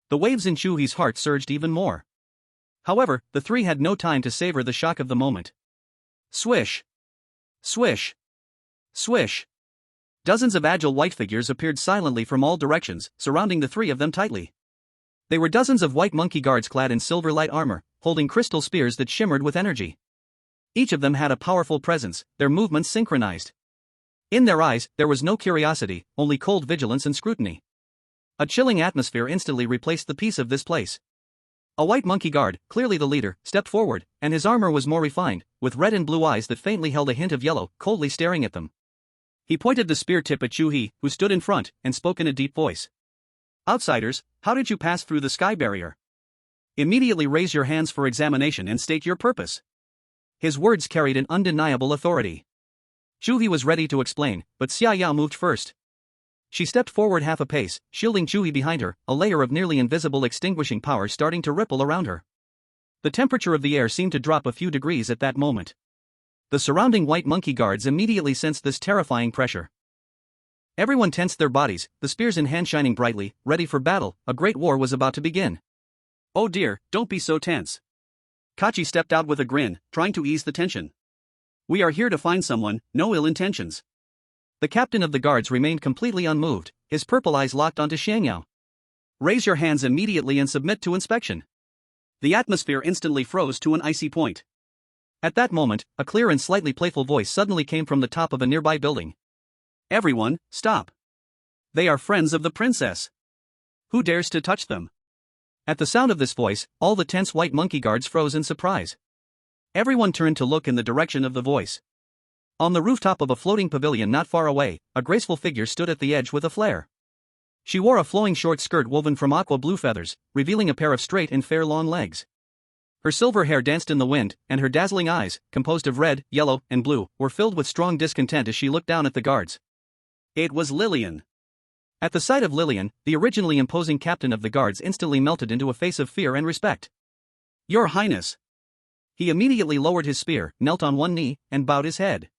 The waves in Chu He's heart surged even more. However, the three had no time to savor the shock of the moment. Swish! Swish! Swish! Dozens of agile white figures appeared silently from all directions, surrounding the three of them tightly. They were dozens of white monkey guards clad in silver light armor, holding crystal spears that shimmered with energy. Each of them had a powerful presence, their movements synchronized. In their eyes, there was no curiosity, only cold vigilance and scrutiny. A chilling atmosphere instantly replaced the peace of this place. A white monkey guard, clearly the leader, stepped forward, and his armor was more refined, with red and blue eyes that faintly held a hint of yellow, coldly staring at them. He pointed the spear tip at Chu He, who stood in front, and spoke in a deep voice. Outsiders, how did you pass through the sky barrier? Immediately raise your hands for examination and state your purpose. His words carried an undeniable authority. Chu He was ready to explain, but Xia Yao moved first. She stepped forward half a pace, shielding Chu He behind her, a layer of nearly invisible extinguishing power starting to ripple around her. The temperature of the air seemed to drop a few degrees at that moment. The surrounding white monkey guards immediately sensed this terrifying pressure. Everyone tensed their bodies, the spears in hand shining brightly, ready for battle. A great war was about to begin. Oh dear, don't be so tense. Kachi stepped out with a grin, trying to ease the tension. We are here to find someone, no ill intentions. The captain of the guards remained completely unmoved, his purple eyes locked onto Xiangyao. Raise your hands immediately and submit to inspection. The atmosphere instantly froze to an icy point. At that moment, a clear and slightly playful voice suddenly came from the top of a nearby building. Everyone, stop. They are friends of the princess. Who dares to touch them? At the sound of this voice, all the tense white monkey guards froze in surprise. Everyone turned to look in the direction of the voice. On the rooftop of a floating pavilion not far away, a graceful figure stood at the edge with a flare. She wore a flowing short skirt woven from aqua blue feathers, revealing a pair of straight and fair long legs. Her silver hair danced in the wind, and her dazzling eyes, composed of red, yellow, and blue, were filled with strong discontent as she looked down at the guards. It was Lillian. At the sight of Lillian, the originally imposing captain of the guards instantly melted into a face of fear and respect. Your Highness. He immediately lowered his spear, knelt on one knee, and bowed his head.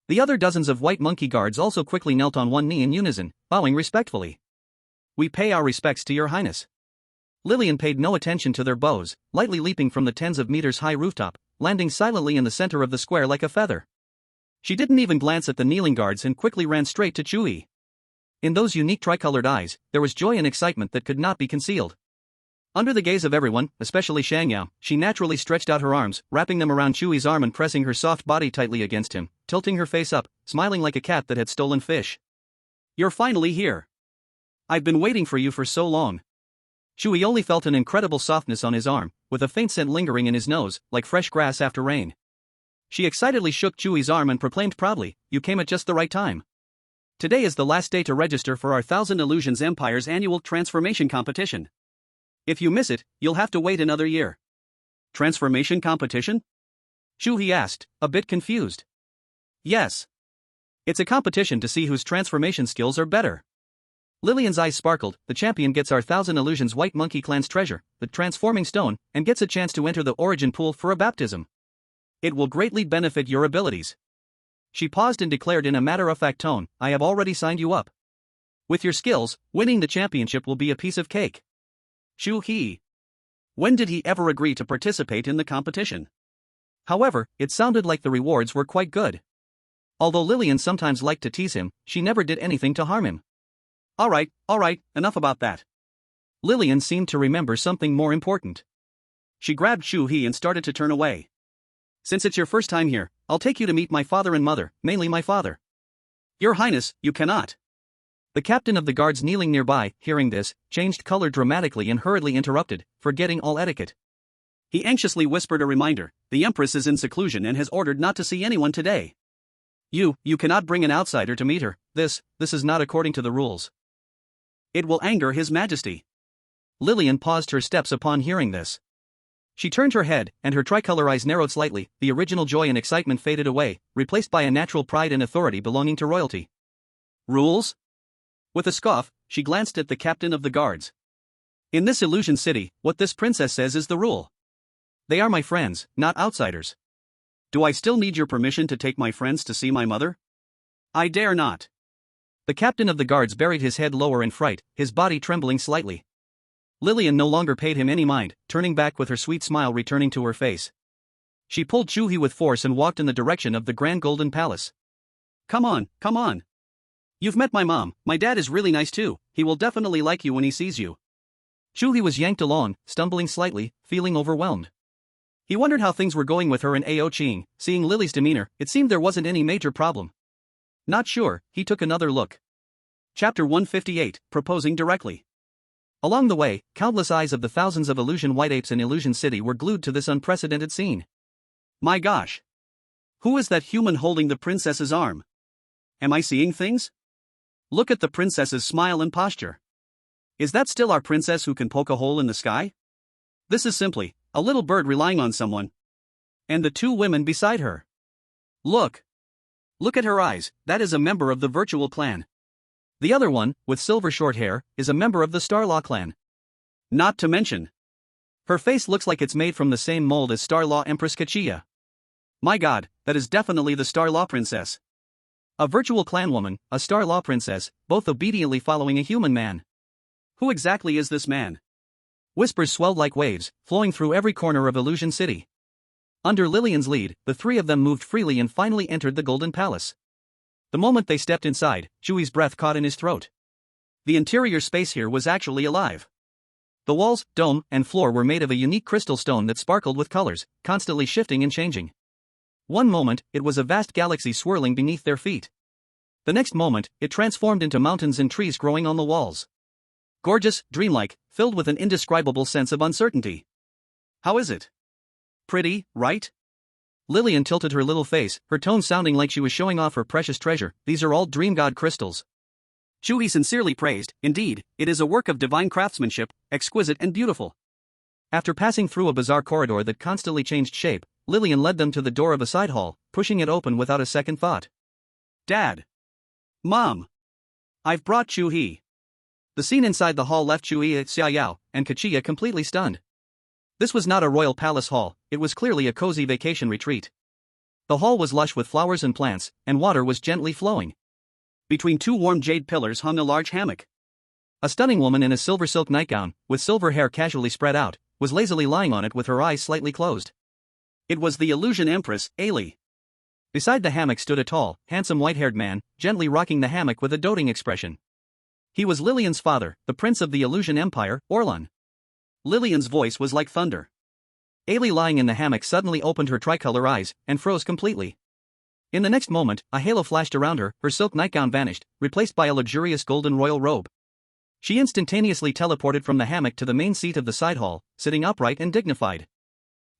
The other dozens of white monkey guards also quickly knelt on one knee in unison, bowing respectfully. We pay our respects to your Highness. Lillian paid no attention to their bows, lightly leaping from the tens of meters high rooftop, landing silently in the center of the square like a feather. She didn't even glance at the kneeling guards and quickly ran straight to Chu He. In those unique tricolored eyes, there was joy and excitement that could not be concealed. Under the gaze of everyone, especially Shangyao, she naturally stretched out her arms, wrapping them around Chu He's arm and pressing her soft body tightly against him, tilting her face up, smiling like a cat that had stolen fish. "You're finally here. I've been waiting for you for so long." Chu He only felt an incredible softness on his arm, with a faint scent lingering in his nose, like fresh grass after rain. She excitedly shook Chu He's arm and proclaimed proudly, "You came at just the right time. Today is the last day to register for our Thousand Illusions Empire's annual transformation competition. If you miss it, you'll have to wait another year." "Transformation competition?" Chu He asked, a bit confused. "Yes. It's a competition to see whose transformation skills are better." Lillian's eyes sparkled. "The champion gets our Thousand Illusions White Monkey Clan's treasure, the transforming stone, and gets a chance to enter the origin pool for a baptism. It will greatly benefit your abilities." She paused and declared in a matter-of-fact tone, "I have already signed you up. With your skills, winning the championship will be a piece of cake." Chu He. When did he ever agree to participate in the competition? However, it sounded like the rewards were quite good. Although Lillian sometimes liked to tease him, she never did anything to harm him. All right, enough about that." Lillian seemed to remember something more important. She grabbed Chu He and started to turn away. "Since it's your first time here, I'll take you to meet my father and mother, mainly my father." "Your Highness, you cannot." The captain of the guards kneeling nearby, hearing this, changed color dramatically and hurriedly interrupted, forgetting all etiquette. He anxiously whispered a reminder, "The Empress is in seclusion and has ordered not to see anyone today. You cannot bring an outsider to meet her. This is not according to the rules. It will anger His Majesty." Lillian paused her steps upon hearing this. She turned her head, and her tricolor eyes narrowed slightly. The original joy and excitement faded away, replaced by a natural pride and authority belonging to royalty. "Rules?" With a scoff, she glanced at the captain of the guards. "In this illusion city, what this princess says is the rule. They are my friends, not outsiders. Do I still need your permission to take my friends to see my mother?" "I dare not." The captain of the guards buried his head lower in fright, his body trembling slightly. Lillian no longer paid him any mind, turning back with her sweet smile returning to her face. She pulled Chu He with force and walked in the direction of the Grand Golden Palace. Come on. You've met my mom. My dad is really nice too. He will definitely like you when he sees you." Chu He was yanked along, stumbling slightly, feeling overwhelmed. He wondered how things were going with her and Ao Ching. Seeing Lily's demeanor, it seemed there wasn't any major problem. Not sure, he took another look. Chapter 158, Proposing Directly. Along the way, countless eyes of the thousands of illusion white apes in Illusion City were glued to this unprecedented scene. My gosh! Who is that human holding the princess's arm? Am I seeing things? Look at the princess's smile and posture. Is that still our princess who can poke a hole in the sky? This is simply a little bird relying on someone. And the two women beside her. Look at her eyes. That is a member of the virtual clan. The other one, with silver short hair, is a member of the Starlaw clan. Not to mention, her face looks like it's made from the same mold as Starlaw Empress Kachia. My god, that is definitely the Starlaw princess. A virtual clan woman, a Starlaw princess, both obediently following a human man. Who exactly is this man? Whispers swelled like waves, flowing through every corner of Illusion City. Under Lillian's lead, the three of them moved freely and finally entered the Golden Palace. The moment they stepped inside, Chu He's breath caught in his throat. The interior space here was actually alive. The walls, dome, and floor were made of a unique crystal stone that sparkled with colors, constantly shifting and changing. One moment, it was a vast galaxy swirling beneath their feet. The next moment, it transformed into mountains and trees growing on the walls. Gorgeous, dreamlike, filled with an indescribable sense of uncertainty. How is it? Pretty, right? Lillian tilted her little face, her tone sounding like she was showing off her precious treasure. These are all dream god crystals. Chu He sincerely praised. Indeed, it is a work of divine craftsmanship, exquisite and beautiful. After passing through a bizarre corridor that constantly changed shape, Lillian led them to the door of a side hall, pushing it open without a second thought. Dad! Mom! I've brought Chu He. The scene inside the hall left Chu He, Xiaoyao, and Kachia completely stunned. This was not a royal palace hall, it was clearly a cozy vacation retreat. The hall was lush with flowers and plants, and water was gently flowing. Between two warm jade pillars hung a large hammock. A stunning woman in a silver silk nightgown, with silver hair casually spread out, was lazily lying on it with her eyes slightly closed. It was the illusion empress, Eerie. Beside the hammock stood a tall, handsome white-haired man, gently rocking the hammock with a doting expression. He was Lillian's father, the prince of the Illusion Empire, Orlan. Lillian's voice was like thunder. Ailey lying in the hammock suddenly opened her tricolor eyes and froze completely. In the next moment, a halo flashed around her, her silk nightgown vanished, replaced by a luxurious golden royal robe. She instantaneously teleported from the hammock to the main seat of the side hall, sitting upright and dignified.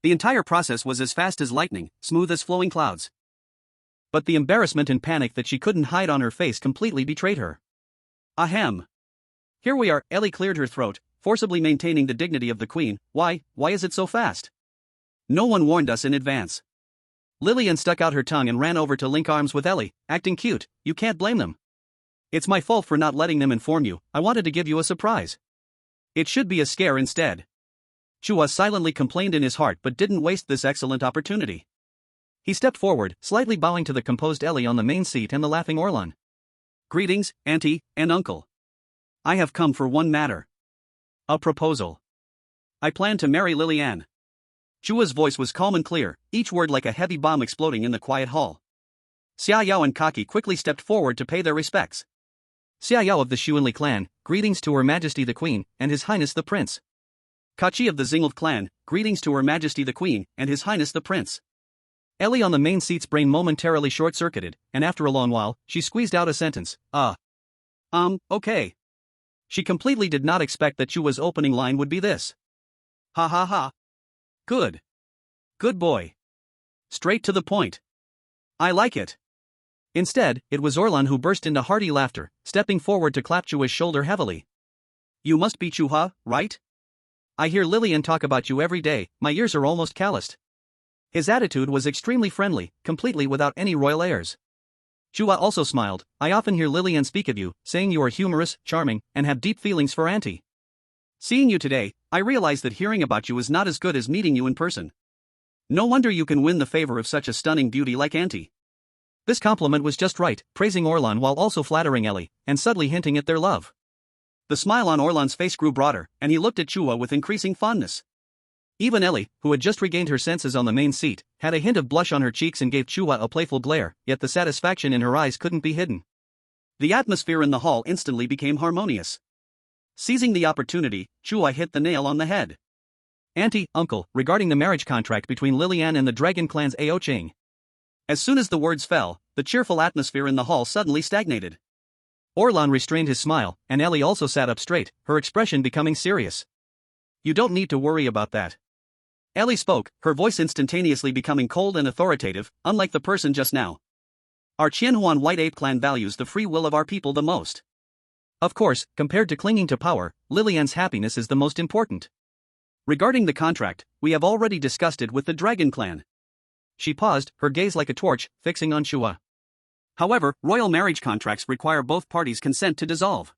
The entire process was as fast as lightning, smooth as flowing clouds. But the embarrassment and panic that she couldn't hide on her face completely betrayed her. Ahem. Here we are, Ellie cleared her throat, forcibly maintaining the dignity of the queen. Why is it so fast? No one warned us in advance. Lillian stuck out her tongue and ran over to link arms with Ellie, acting cute. You can't blame them. It's my fault for not letting them inform you. I wanted to give you a surprise. It should be a scare instead. Chu He silently complained in his heart but didn't waste this excellent opportunity. He stepped forward, slightly bowing to the composed Ellie on the main seat and the laughing Orlan. Greetings, Auntie and Uncle. I have come for one matter. A proposal. I plan to marry Lillian. Chu He's voice was calm and clear, each word like a heavy bomb exploding in the quiet hall. Xia Yao and Kaki quickly stepped forward to pay their respects. Xia Yao of the Xuanli clan, greetings to Her Majesty the Queen, and His Highness the Prince. Kachi of the Xingld clan, greetings to Her Majesty the Queen, and His Highness the Prince. Ellie on the main seat's brain momentarily short-circuited, and after a long while, she squeezed out a sentence. Okay. She completely did not expect that Chu He's opening line would be this. Ha ha ha. Good. Good boy. Straight to the point. I like it. Instead, it was Orlan who burst into hearty laughter, stepping forward to clap Chu He's shoulder heavily. You must be Chu He, right? I hear Lillian talk about you every day, my ears are almost calloused. His attitude was extremely friendly, completely without any royal airs. Chu He also smiled. I often hear Lillian speak of you, saying you are humorous, charming, and have deep feelings for Auntie. Seeing you today, I realize that hearing about you is not as good as meeting you in person. No wonder you can win the favor of such a stunning beauty like Auntie. This compliment was just right, praising Orlan while also flattering Ellie, and subtly hinting at their love. The smile on Orlan's face grew broader, and he looked at Chu He with increasing fondness. Even Ellie, who had just regained her senses on the main seat, had a hint of blush on her cheeks and gave Chu He a playful glare, yet the satisfaction in her eyes couldn't be hidden. The atmosphere in the hall instantly became harmonious. Seizing the opportunity, Chu He hit the nail on the head. Auntie, Uncle, regarding the marriage contract between Lillian and the Dragon Clan's Ao Ching. As soon as the words fell, the cheerful atmosphere in the hall suddenly stagnated. Orlan restrained his smile, and Ellie also sat up straight, her expression becoming serious. You don't need to worry about that. Ellie spoke, her voice instantaneously becoming cold and authoritative, unlike the person just now. Our Qianhuan White Ape clan values the free will of our people the most. Of course, compared to clinging to power, Lillian's happiness is the most important. Regarding the contract, we have already discussed it with the Dragon Clan. She paused, her gaze like a torch, fixing on Chu He. However, royal marriage contracts require both parties' consent to dissolve.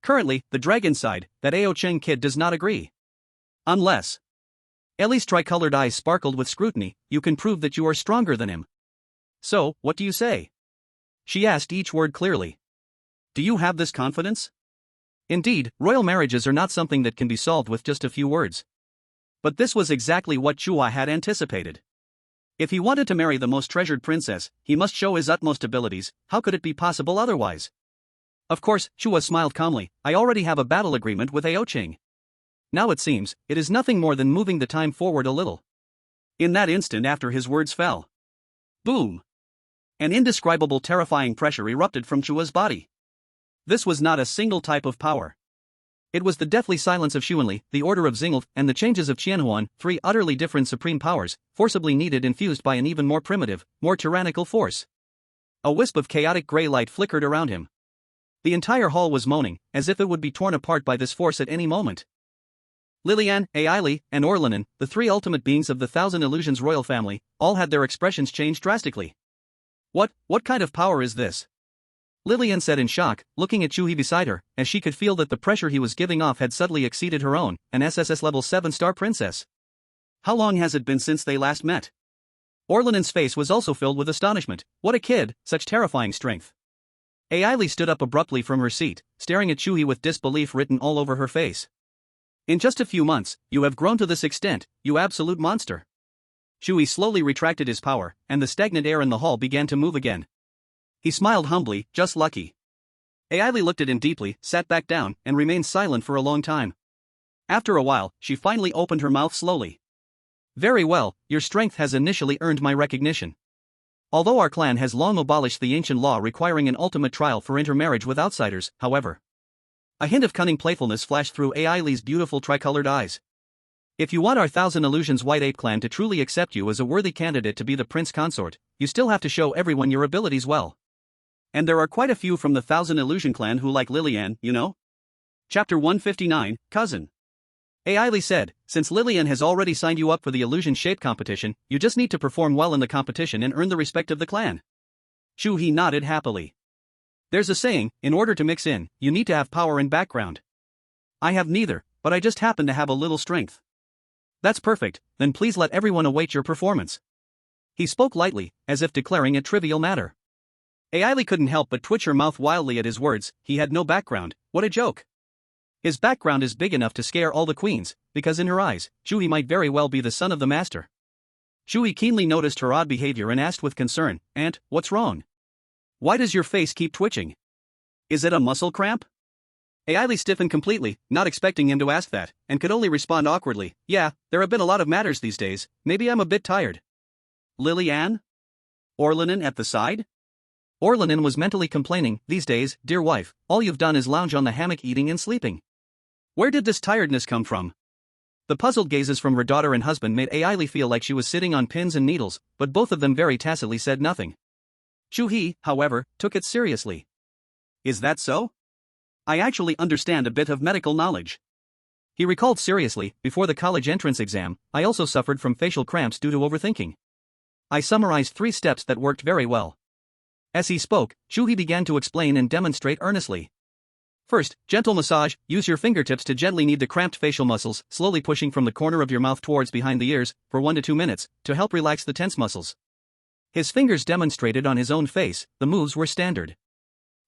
Currently, the Dragon side, that Ao Cheng kid does not agree. Unless. Ellie's tricolored eyes sparkled with scrutiny, you can prove that you are stronger than him. So, what do you say? She asked each word clearly. Do you have this confidence? Indeed, royal marriages are not something that can be solved with just a few words. But this was exactly what Chu He had anticipated. If he wanted to marry the most treasured princess, he must show his utmost abilities. How could it be possible otherwise? Of course, Chu He smiled calmly. I already have a battle agreement with Ao Ching. Now it seems, it is nothing more than moving the time forward a little. In that instant after his words fell. Boom! An indescribable terrifying pressure erupted from Chu He's body. This was not a single type of power. It was the deathly silence of Xuanli, the Order of Xingld, and the changes of Qianhuan, three utterly different supreme powers, forcibly needed infused by an even more primitive, more tyrannical force. A wisp of chaotic gray light flickered around him. The entire hall was moaning, as if it would be torn apart by this force at any moment. Lillian, Ailey, and Orlanen, the three ultimate beings of the Thousand Illusions royal family, all had their expressions changed drastically. What kind of power is this? Lillian said in shock, looking at Chu He beside her, as she could feel that the pressure he was giving off had subtly exceeded her own, an SSS level 7-star princess. How long has it been since they last met? Orlanen's face was also filled with astonishment. What a kid, such terrifying strength. Ailey stood up abruptly from her seat, staring at Chu He with disbelief written all over her face. In just a few months, you have grown to this extent, you absolute monster. Chu He slowly retracted his power, and the stagnant air in the hall began to move again. He smiled humbly, just lucky. Ailey looked at him deeply, sat back down, and remained silent for a long time. After a while, she finally opened her mouth slowly. Very well, your strength has initially earned my recognition. Although our clan has long abolished the ancient law requiring an ultimate trial for intermarriage with outsiders, however. A hint of cunning playfulness flashed through Ailey's beautiful tricolored eyes. If you want our Thousand Illusions White Ape clan to truly accept you as a worthy candidate to be the prince consort, you still have to show everyone your abilities well. And there are quite a few from the Thousand Illusion clan who like Lillian, you know? Chapter 159, Cousin. Ailey said, since Lillian has already signed you up for the illusion shape competition, you just need to perform well in the competition and earn the respect of the clan. Chu He nodded happily. There's a saying, in order to mix in, you need to have power and background. I have neither, but I just happen to have a little strength. That's perfect, then please let everyone await your performance. He spoke lightly, as if declaring a trivial matter. Ailey couldn't help but twitch her mouth wildly at his words. He had no background, what a joke. His background is big enough to scare all the queens, because in her eyes, Chu He might very well be the son of the master. Chu He keenly noticed her odd behavior and asked with concern, Aunt, what's wrong? Why does your face keep twitching? Is it a muscle cramp? Ailey stiffened completely, not expecting him to ask that, and could only respond awkwardly, yeah, there have been a lot of matters these days, maybe I'm a bit tired. Lillian? Orlanen at the side? Orlanen was mentally complaining, these days, dear wife, all you've done is lounge on the hammock eating and sleeping. Where did this tiredness come from? The puzzled gazes from her daughter and husband made Ailey feel like she was sitting on pins and needles, but both of them very tacitly said nothing. Chu He, however, took it seriously. Is that so? I actually understand a bit of medical knowledge. He recalled seriously, before the college entrance exam, I also suffered from facial cramps due to overthinking. I summarized 3 steps that worked very well. As he spoke, Chu He began to explain and demonstrate earnestly. First, gentle massage, use your fingertips to gently knead the cramped facial muscles, slowly pushing from the corner of your mouth towards behind the ears, for 1 to 2 minutes, to help relax the tense muscles. His fingers demonstrated on his own face, the moves were standard.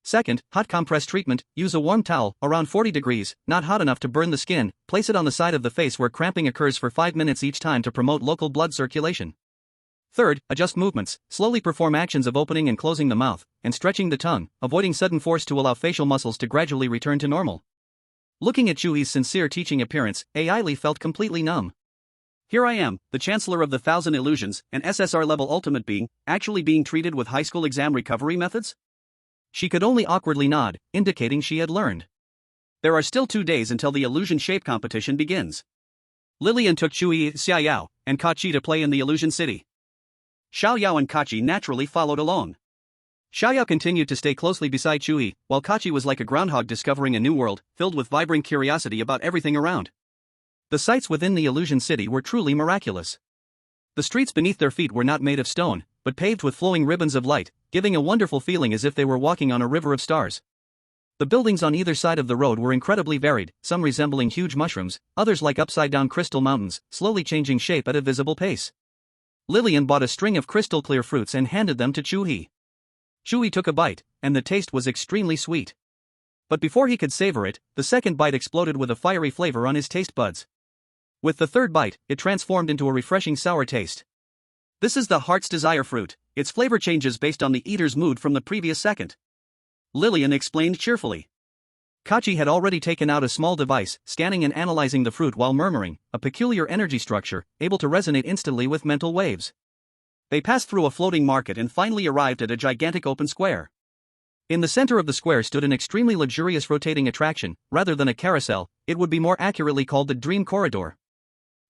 Second, hot compress treatment, use a warm towel, around 40 degrees, not hot enough to burn the skin, place it on the side of the face where cramping occurs for 5 minutes each time to promote local blood circulation. Third, adjust movements, slowly perform actions of opening and closing the mouth, and stretching the tongue, avoiding sudden force to allow facial muscles to gradually return to normal. Looking at Chu He's sincere teaching appearance, Ailey felt completely numb. Here I am, the Chancellor of the Thousand Illusions, an SSR-level ultimate being, actually being treated with high school exam recovery methods? She could only awkwardly nod, indicating she had learned. There are still 2 days until the illusion shape competition begins. Lillian took Chu He, Xiaoyao, and Kachi to play in the illusion city. Xiaoyao and Kachi naturally followed along. Xiaoyao continued to stay closely beside Chu He, while Kachi was like a groundhog discovering a new world, filled with vibrant curiosity about everything around. The sights within the illusion city were truly miraculous. The streets beneath their feet were not made of stone, but paved with flowing ribbons of light, giving a wonderful feeling as if they were walking on a river of stars. The buildings on either side of the road were incredibly varied, some resembling huge mushrooms, others like upside-down crystal mountains, slowly changing shape at a visible pace. Lillian bought a string of crystal-clear fruits and handed them to Chu He. Chu He took a bite, and the taste was extremely sweet. But before he could savor it, the second bite exploded with a fiery flavor on his taste buds. With the third bite, it transformed into a refreshing sour taste. This is the heart's desire fruit, its flavor changes based on the eater's mood from the previous second. Lillian explained cheerfully. Kachi had already taken out a small device, scanning and analyzing the fruit while murmuring, a peculiar energy structure, able to resonate instantly with mental waves. They passed through a floating market and finally arrived at a gigantic open square. In the center of the square stood an extremely luxurious rotating attraction. Rather than a carousel, it would be more accurately called the Dream Corridor.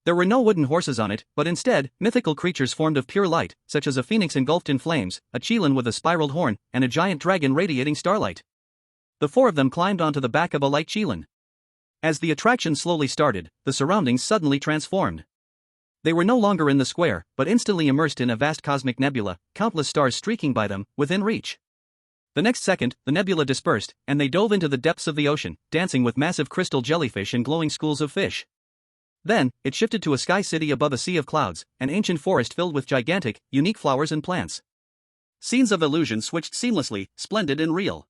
There were no wooden horses on it, but instead, mythical creatures formed of pure light, such as a phoenix engulfed in flames, a qilin with a spiraled horn, and a giant dragon radiating starlight. The 4 of them climbed onto the back of a light qilin. As the attraction slowly started, the surroundings suddenly transformed. They were no longer in the square, but instantly immersed in a vast cosmic nebula, countless stars streaking by them, within reach. The next second, the nebula dispersed, and they dove into the depths of the ocean, dancing with massive crystal jellyfish and glowing schools of fish. Then, it shifted to a sky city above a sea of clouds, an ancient forest filled with gigantic, unique flowers and plants. Scenes of illusion switched seamlessly, splendid and real.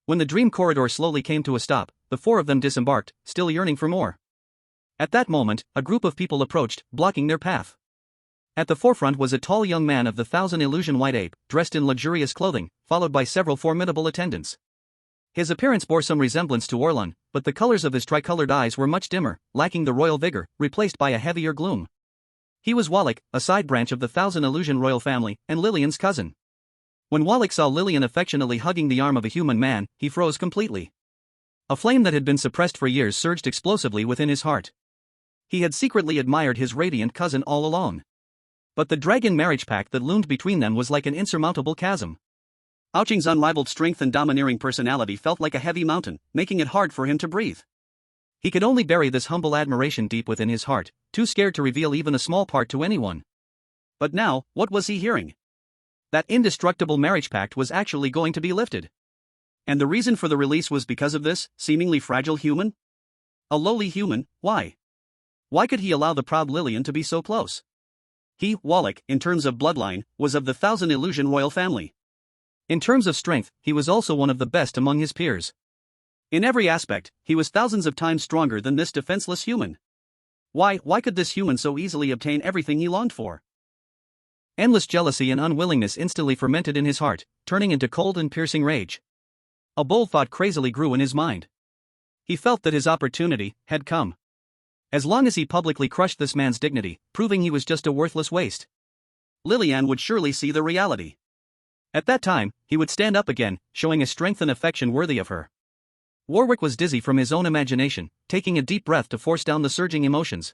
When the dream corridor slowly came to a stop, the 4 of them disembarked, still yearning for more. At that moment, a group of people approached, blocking their path. At the forefront was a tall young man of the Thousand Illusion White Ape, dressed in luxurious clothing, followed by several formidable attendants. His appearance bore some resemblance to Orlun, but the colors of his tricolored eyes were much dimmer, lacking the royal vigor, replaced by a heavier gloom. He was Wallach, a side branch of the Thousand Illusion royal family, and Lillian's cousin. When Wallach saw Lillian affectionately hugging the arm of a human man, he froze completely. A flame that had been suppressed for years surged explosively within his heart. He had secretly admired his radiant cousin all along. But the dragon marriage pact that loomed between them was like an insurmountable chasm. Ouching's unrivaled strength and domineering personality felt like a heavy mountain, making it hard for him to breathe. He could only bury this humble admiration deep within his heart, too scared to reveal even a small part to anyone. But now, what was he hearing? That indestructible marriage pact was actually going to be lifted. And the reason for the release was because of this, seemingly fragile human? A lowly human, why? Why could he allow the proud Lillian to be so close? He, Wallach, in terms of bloodline, was of the Thousand Illusion royal family. In terms of strength, he was also one of the best among his peers. In every aspect, he was thousands of times stronger than this defenseless human. Why could this human so easily obtain everything he longed for? Endless jealousy and unwillingness instantly fermented in his heart, turning into cold and piercing rage. A bold thought crazily grew in his mind. He felt that his opportunity had come. As long as he publicly crushed this man's dignity, proving he was just a worthless waste, Lillian would surely see the reality. At that time, he would stand up again, showing a strength and affection worthy of her. Warwick was dizzy from his own imagination, taking a deep breath to force down the surging emotions.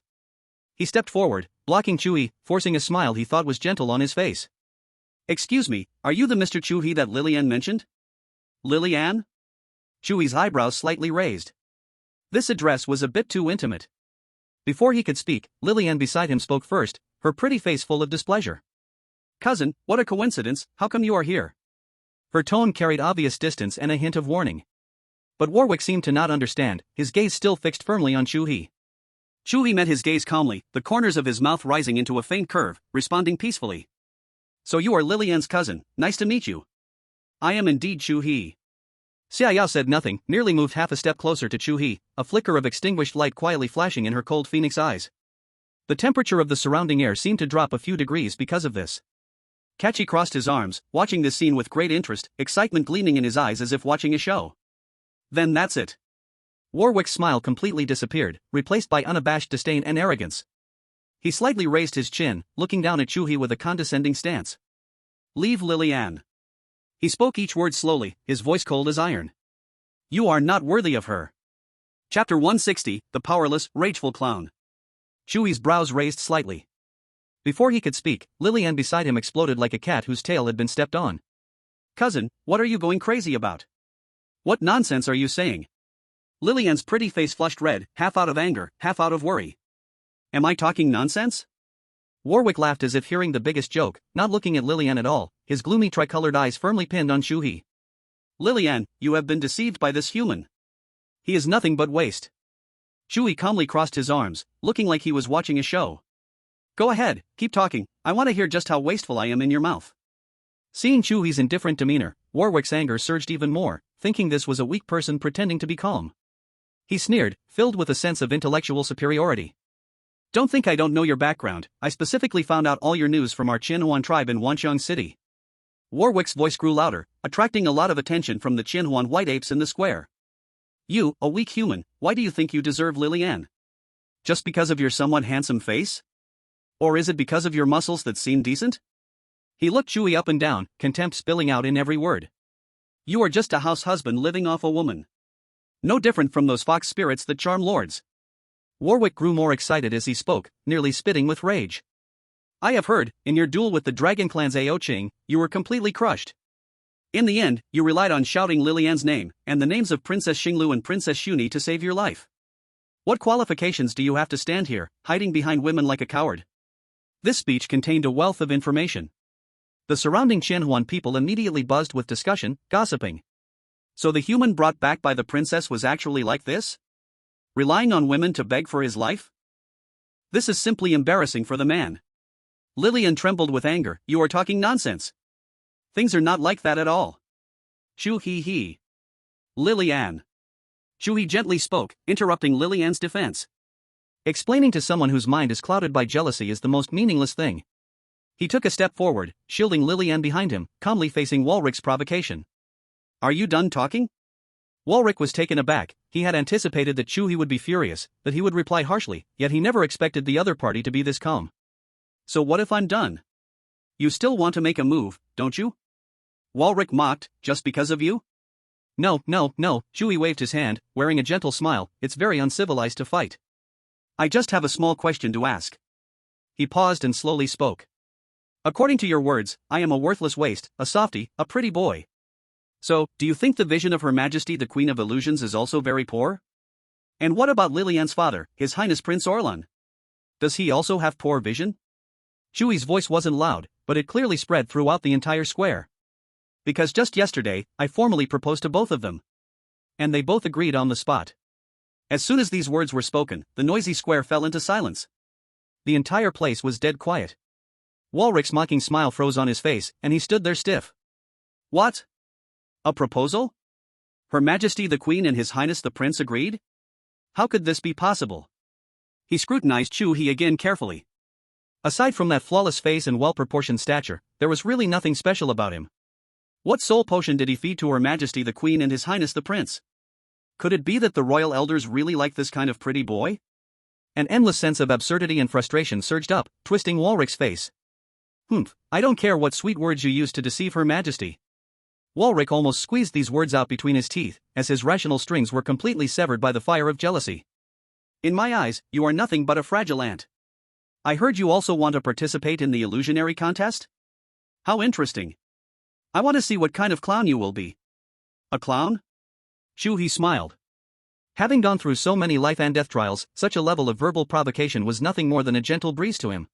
He stepped forward, blocking Chu He, forcing a smile he thought was gentle on his face. "Excuse me, are you the Mr. Chu He that Lillian mentioned?" "Lillian?" Chu He's eyebrows slightly raised. This address was a bit too intimate. Before he could speak, Lillian beside him spoke first, her pretty face full of displeasure. "Cousin, what a coincidence, how come you are here?" Her tone carried obvious distance and a hint of warning. But Warwick seemed to not understand, his gaze still fixed firmly on Chu He. Chu He met his gaze calmly, the corners of his mouth rising into a faint curve, responding peacefully. "So you are Lillian's cousin, nice to meet you." "I am indeed Chu He." Xiao said nothing, merely moved half a step closer to Chu He, a flicker of extinguished light quietly flashing in her cold phoenix eyes. The temperature of the surrounding air seemed to drop a few degrees because of this. Kachi crossed his arms, watching this scene with great interest, excitement gleaming in his eyes as if watching a show. "Then that's it." Warwick's smile completely disappeared, replaced by unabashed disdain and arrogance. He slightly raised his chin, looking down at Chu He with a condescending stance. "Leave Lillian." He spoke each word slowly, his voice cold as iron. "You are not worthy of her." Chapter 160, The Powerless, Rageful Clown. Chu He's brows raised slightly. Before he could speak, Lillian beside him exploded like a cat whose tail had been stepped on. "Cousin, what are you going crazy about? What nonsense are you saying?" Lillian's pretty face flushed red, half out of anger, half out of worry. "Am I talking nonsense?" Warwick laughed as if hearing the biggest joke, not looking at Lillian at all, his gloomy tricolored eyes firmly pinned on Chu He. "Lillian, you have been deceived by this human. He is nothing but waste." Chu He calmly crossed his arms, looking like he was watching a show. "Go ahead, keep talking, I want to hear just how wasteful I am in your mouth." Seeing Chu He's indifferent demeanor, Warwick's anger surged even more, thinking this was a weak person pretending to be calm. He sneered, filled with a sense of intellectual superiority. "Don't think I don't know your background, I specifically found out all your news from our Qinhuan tribe in Wanxiang City." Warwick's voice grew louder, attracting a lot of attention from the Qinhuan white apes in the square. "You, a weak human, why do you think you deserve Lillian? Just because of your somewhat handsome face? Or is it because of your muscles that seem decent?" He looked Chu He up and down, contempt spilling out in every word. "You are just a house husband living off a woman. No different from those fox spirits that charm lords." Warwick grew more excited as he spoke, nearly spitting with rage. "I have heard, in your duel with the Dragon Clan's Aoqing, you were completely crushed. In the end, you relied on shouting Lillian's name, and the names of Princess Xinglu and Princess Xuni to save your life. What qualifications do you have to stand here, hiding behind women like a coward?" This speech contained a wealth of information. The surrounding Qinhuan people immediately buzzed with discussion, gossiping. So the human brought back by the princess was actually like this? Relying on women to beg for his life? This is simply embarrassing for the man. Lillian trembled with anger. "You are talking nonsense. Things are not like that at all." Chu He. "Lillian." Chu He gently spoke, interrupting Lillian's defense. Explaining to someone whose mind is clouded by jealousy is the most meaningless thing. He took a step forward, shielding Lillian behind him, calmly facing Walrick's provocation. "Are you done talking?" Walrick was taken aback. He had anticipated that Chu He would be furious, that he would reply harshly, yet he never expected the other party to be this calm. So what if I'm done? You still want to make a move, don't you? Walrick mocked, just because of you? No, Chu He waved his hand, wearing a gentle smile. It's very uncivilized to fight. I just have a small question to ask. He paused and slowly spoke. According to your words, I am a worthless waste, a softy, a pretty boy. So, do you think the vision of Her Majesty the Queen of Illusions is also very poor? And what about Lilian's father, His Highness Prince Orlan? Does he also have poor vision? Chu He's voice wasn't loud, but it clearly spread throughout the entire square. Because just yesterday, I formally proposed to both of them. And they both agreed on the spot. As soon as these words were spoken, the noisy square fell into silence. The entire place was dead quiet. Walrick's mocking smile froze on his face, and he stood there stiff. What? A proposal? Her Majesty the Queen and His Highness the Prince agreed? How could this be possible? He scrutinized Chu He again carefully. Aside from that flawless face and well-proportioned stature, there was really nothing special about him. What soul potion did he feed to Her Majesty the Queen and His Highness the Prince? Could it be that the royal elders really like this kind of pretty boy? An endless sense of absurdity and frustration surged up, twisting Walrick's face. I don't care what sweet words you use to deceive Her Majesty. Walrick almost squeezed these words out between his teeth, as his rational strings were completely severed by the fire of jealousy. In my eyes, you are nothing but a fragile ant. I heard you also want to participate in the illusionary contest? How interesting. I want to see what kind of clown you will be. A clown? Chu He smiled. Having gone through so many life and death trials, such a level of verbal provocation was nothing more than a gentle breeze to him.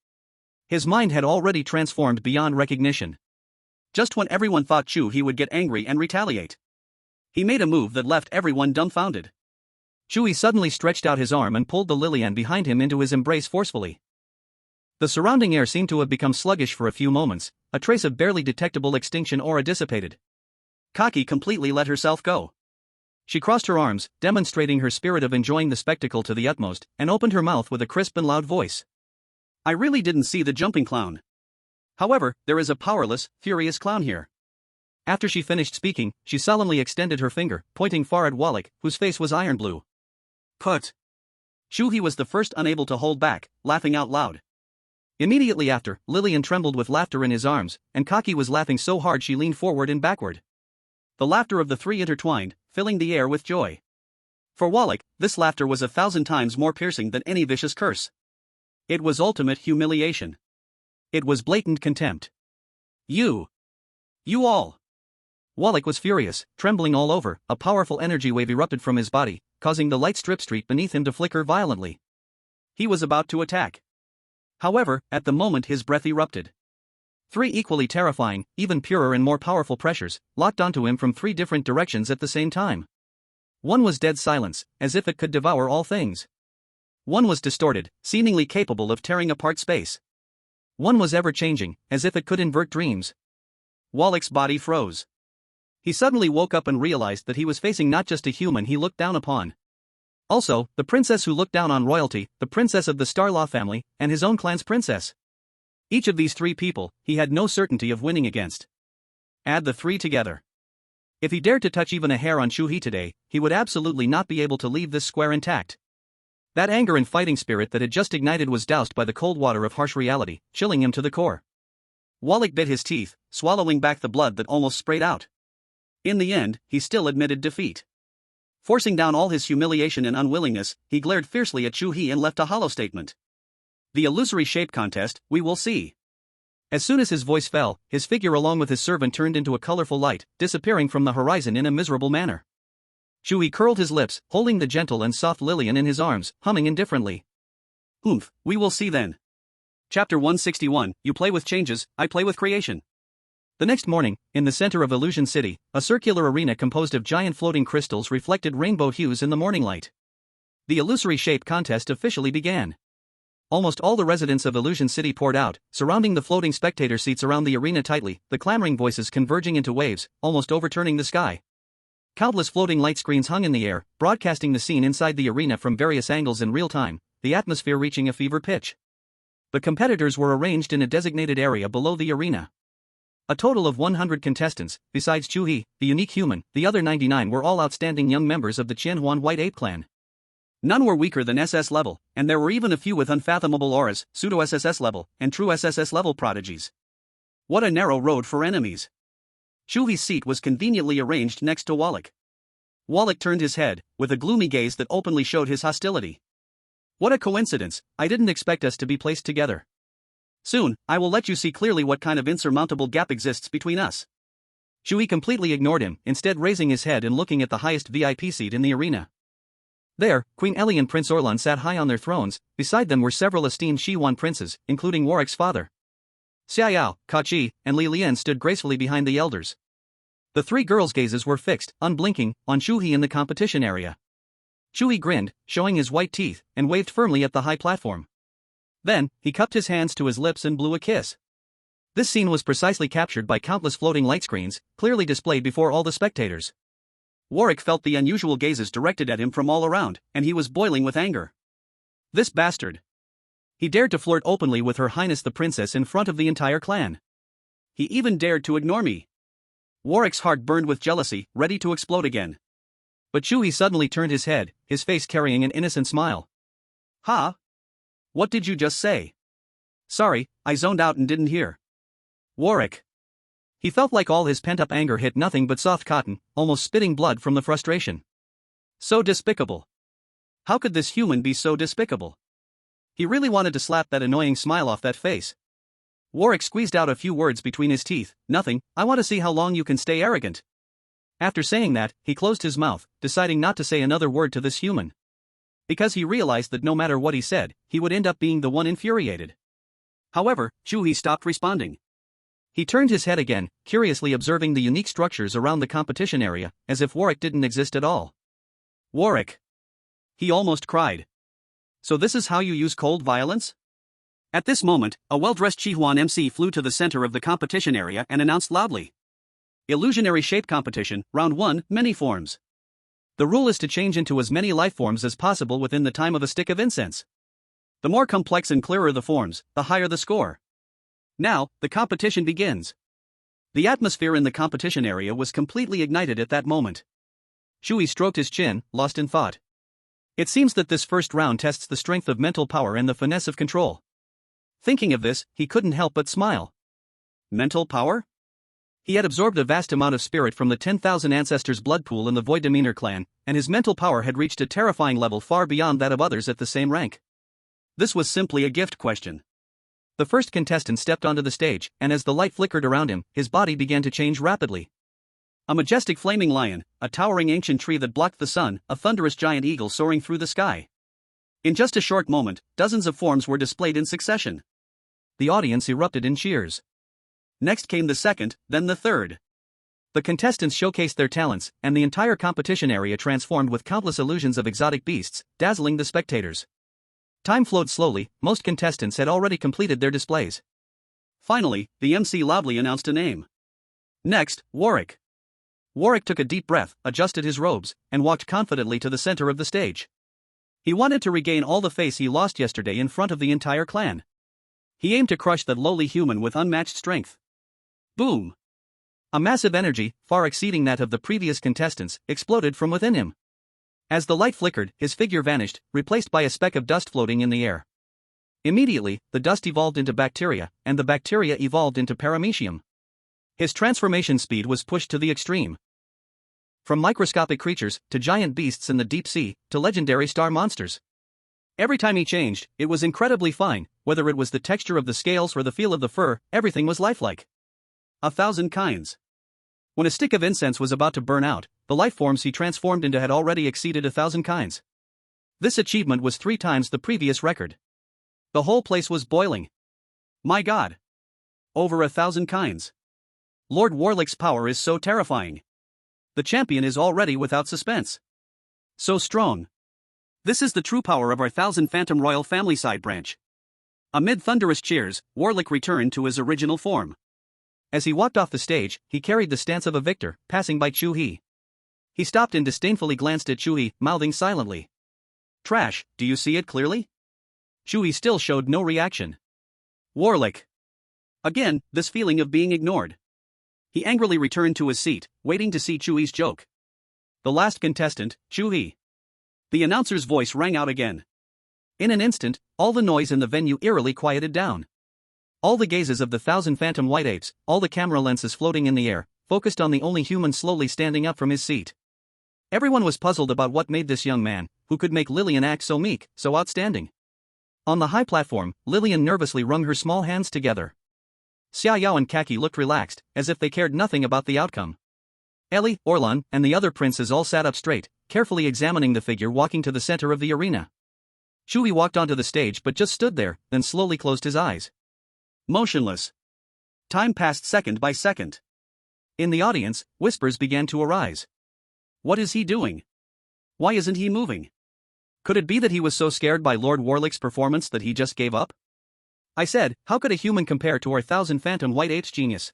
His mind had already transformed beyond recognition. Just when everyone thought Chu He would get angry and retaliate, he made a move that left everyone dumbfounded. Chu He suddenly stretched out his arm and pulled the Lilian behind him into his embrace forcefully. The surrounding air seemed to have become sluggish for a few moments, a trace of barely detectable extinction aura dissipated. Kaki completely let herself go. She crossed her arms, demonstrating her spirit of enjoying the spectacle to the utmost, and opened her mouth with a crisp and loud voice. I really didn't see the jumping clown. However, there is a powerless, furious clown here. After she finished speaking, she solemnly extended her finger, pointing far at Walrick, whose face was iron blue. Put. Chu He was the first unable to hold back, laughing out loud. Immediately after, Lilian trembled with laughter in his arms, and Kaki was laughing so hard she leaned forward and backward. The laughter of the three intertwined, filling the air with joy. For Walrick, this laughter was 1,000 times more piercing than any vicious curse. It was ultimate humiliation. It was blatant contempt. You all. Walrick was furious, trembling all over. A powerful energy wave erupted from his body, causing the light strip street beneath him to flicker violently. He was about to attack. However, at the moment his breath erupted. 3 equally terrifying, even purer and more powerful pressures, locked onto him from 3 different directions at the same time. One was dead silence, as if it could devour all things. One was distorted, seemingly capable of tearing apart space. One was ever-changing, as if it could invert dreams. Walrick's body froze. He suddenly woke up and realized that he was facing not just a human he looked down upon. Also, the princess who looked down on royalty, the princess of the Starlaw family, and his own clan's princess. Each of these 3 people, he had no certainty of winning against. Add the 3 together. If he dared to touch even a hair on Chu He today, he would absolutely not be able to leave this square intact. That anger and fighting spirit that had just ignited was doused by the cold water of harsh reality, chilling him to the core. Walrick bit his teeth, swallowing back the blood that almost sprayed out. In the end, he still admitted defeat. Forcing down all his humiliation and unwillingness, he glared fiercely at Chu He and left a hollow statement. The illusory shape contest, we will see. As soon as his voice fell, his figure along with his servant turned into a colorful light, disappearing from the horizon in a miserable manner. Chu He curled his lips, holding the gentle and soft Lilian in his arms, humming indifferently. We will see then. Chapter 161, You play with changes, I play with creation. The next morning, in the center of Illusion City, a circular arena composed of giant floating crystals reflected rainbow hues in the morning light. The illusory shape contest officially began. Almost all the residents of Illusion City poured out, surrounding the floating spectator seats around the arena tightly, the clamoring voices converging into waves, almost overturning the sky. Countless floating light screens hung in the air, broadcasting the scene inside the arena from various angles in real time, the atmosphere reaching a fever pitch. The competitors were arranged in a designated area below the arena. A total of 100 contestants, besides Chu He, the unique human. The other 99 were all outstanding young members of the Qianhuan White Ape clan. None were weaker than SS level, and there were even a few with unfathomable auras, pseudo-SSS level, and true SSS level prodigies. What a narrow road for enemies. Chu He's seat was conveniently arranged next to Wallach. Wallach turned his head, with a gloomy gaze that openly showed his hostility. What a coincidence, I didn't expect us to be placed together. Soon, I will let you see clearly what kind of insurmountable gap exists between us. Chu He completely ignored him, instead raising his head and looking at the highest VIP seat in the arena. There, Queen Ellie and Prince Orlan sat high on their thrones. Beside them were several esteemed Xiwan princes, including Warwick's father. Xiaoyao, Ka Chi, and Li Lian stood gracefully behind the elders. The three girls' gazes were fixed, unblinking, on Chu He in the competition area. Chu He grinned, showing his white teeth, and waved firmly at the high platform. Then, he cupped his hands to his lips and blew a kiss. This scene was precisely captured by countless floating light screens, clearly displayed before all the spectators. Warwick felt the unusual gazes directed at him from all around, and he was boiling with anger. This bastard. He dared to flirt openly with Her Highness the Princess in front of the entire clan. He even dared to ignore me. Warwick's heart burned with jealousy, ready to explode again. But Chu He suddenly turned his head, his face carrying an innocent smile. Ha? What did you just say? Sorry, I zoned out and didn't hear. Warwick. He felt like all his pent-up anger hit nothing but soft cotton, almost spitting blood from the frustration. So despicable. How could this human be so despicable? He really wanted to slap that annoying smile off that face. Warwick squeezed out a few words between his teeth. Nothing, I want to see how long you can stay arrogant. After saying that, he closed his mouth, deciding not to say another word to this human. Because he realized that no matter what he said, he would end up being the one infuriated. However, Chu He stopped responding. He turned his head again, curiously observing the unique structures around the competition area, as if Warwick didn't exist at all. Warwick. He almost cried. So this is how you use cold violence? At this moment, a well-dressed Qihuan MC flew to the center of the competition area and announced loudly. Illusionary Shape Competition, Round 1, Many Forms. The rule is to change into as many life forms as possible within the time of a stick of incense. The more complex and clearer the forms, the higher the score. Now, the competition begins. The atmosphere in the competition area was completely ignited at that moment. Chu He stroked his chin, lost in thought. It seems that this first round tests the strength of mental power and the finesse of control. Thinking of this, he couldn't help but smile. Mental power? He had absorbed a vast amount of spirit from the 10,000 ancestors' blood pool in the Void Demeanor clan, and his mental power had reached a terrifying level far beyond that of others at the same rank. This was simply a gift question. The first contestant stepped onto the stage, and as the light flickered around him, his body began to change rapidly. A majestic flaming lion, a towering ancient tree that blocked the sun, a thunderous giant eagle soaring through the sky. In just a short moment, dozens of forms were displayed in succession. The audience erupted in cheers. Next came the second, then the third. The contestants showcased their talents, and the entire competition area transformed with countless illusions of exotic beasts, dazzling the spectators. Time flowed slowly, most contestants had already completed their displays. Finally, the MC loudly announced a name. Next, Warwick. Warwick took a deep breath, adjusted his robes, and walked confidently to the center of the stage. He wanted to regain all the face he lost yesterday in front of the entire clan. He aimed to crush that lowly human with unmatched strength. Boom! A massive energy, far exceeding that of the previous contestants, exploded from within him. As the light flickered, his figure vanished, replaced by a speck of dust floating in the air. Immediately, the dust evolved into bacteria, and the bacteria evolved into paramecium. His transformation speed was pushed to the extreme. From microscopic creatures, to giant beasts in the deep sea, to legendary star monsters. Every time he changed, it was incredibly fine, whether it was the texture of the scales or the feel of the fur, everything was lifelike. 1,000 kinds. When a stick of incense was about to burn out, the life forms he transformed into had already exceeded 1,000 kinds. This achievement was 3 times the previous record. The whole place was boiling. My God! Over 1,000 kinds. Lord Warwick's power is so terrifying. The champion is already without suspense. So strong. This is the true power of our 1,000 Phantom Royal family side branch. Amid thunderous cheers, Warwick returned to his original form. As he walked off the stage, he carried the stance of a victor, passing by Chu He. He stopped and disdainfully glanced at Chu He, mouthing silently. Trash, do you see it clearly? Chu He still showed no reaction. Warwick. Again, this feeling of being ignored. He angrily returned to his seat, waiting to see Chu He's joke. The last contestant, Chu He. The announcer's voice rang out again. In an instant, all the noise in the venue eerily quieted down. All the gazes of the 1,000 phantom white apes, all the camera lenses floating in the air, focused on the only human slowly standing up from his seat. Everyone was puzzled about what made this young man, who could make Lillian act so meek, so outstanding. On the high platform, Lillian nervously wrung her small hands together. Xia Yao and Kaki looked relaxed, as if they cared nothing about the outcome. Ellie, Orlan, and the other princes all sat up straight, carefully examining the figure walking to the center of the arena. Chu He walked onto the stage but just stood there, then slowly closed his eyes. Motionless. Time passed second by second. In the audience, whispers began to arise. What is he doing? Why isn't he moving? Could it be that he was so scared by Lord Warlick's performance that he just gave up? I said, how could a human compare to our 1,000 phantom white apes genius?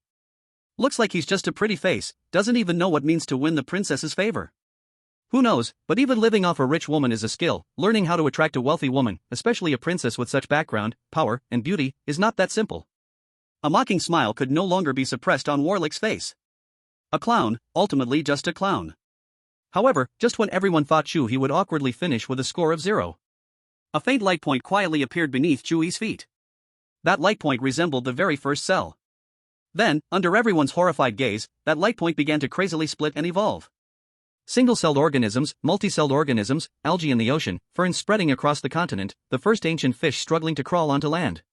Looks like he's just a pretty face, doesn't even know what means to win the princess's favor. Who knows, but even living off a rich woman is a skill. Learning how to attract a wealthy woman, especially a princess with such background, power, and beauty, is not that simple. A mocking smile could no longer be suppressed on Warlick's face. A clown, ultimately just a clown. However, just when everyone thought Chu He would awkwardly finish with a score of 0. A faint light point quietly appeared beneath Chu He's feet. That light point resembled the very first cell. Then, under everyone's horrified gaze, that light point began to crazily split and evolve. Single-celled organisms, multi-celled organisms, algae in the ocean, ferns spreading across the continent, the first ancient fish struggling to crawl onto land.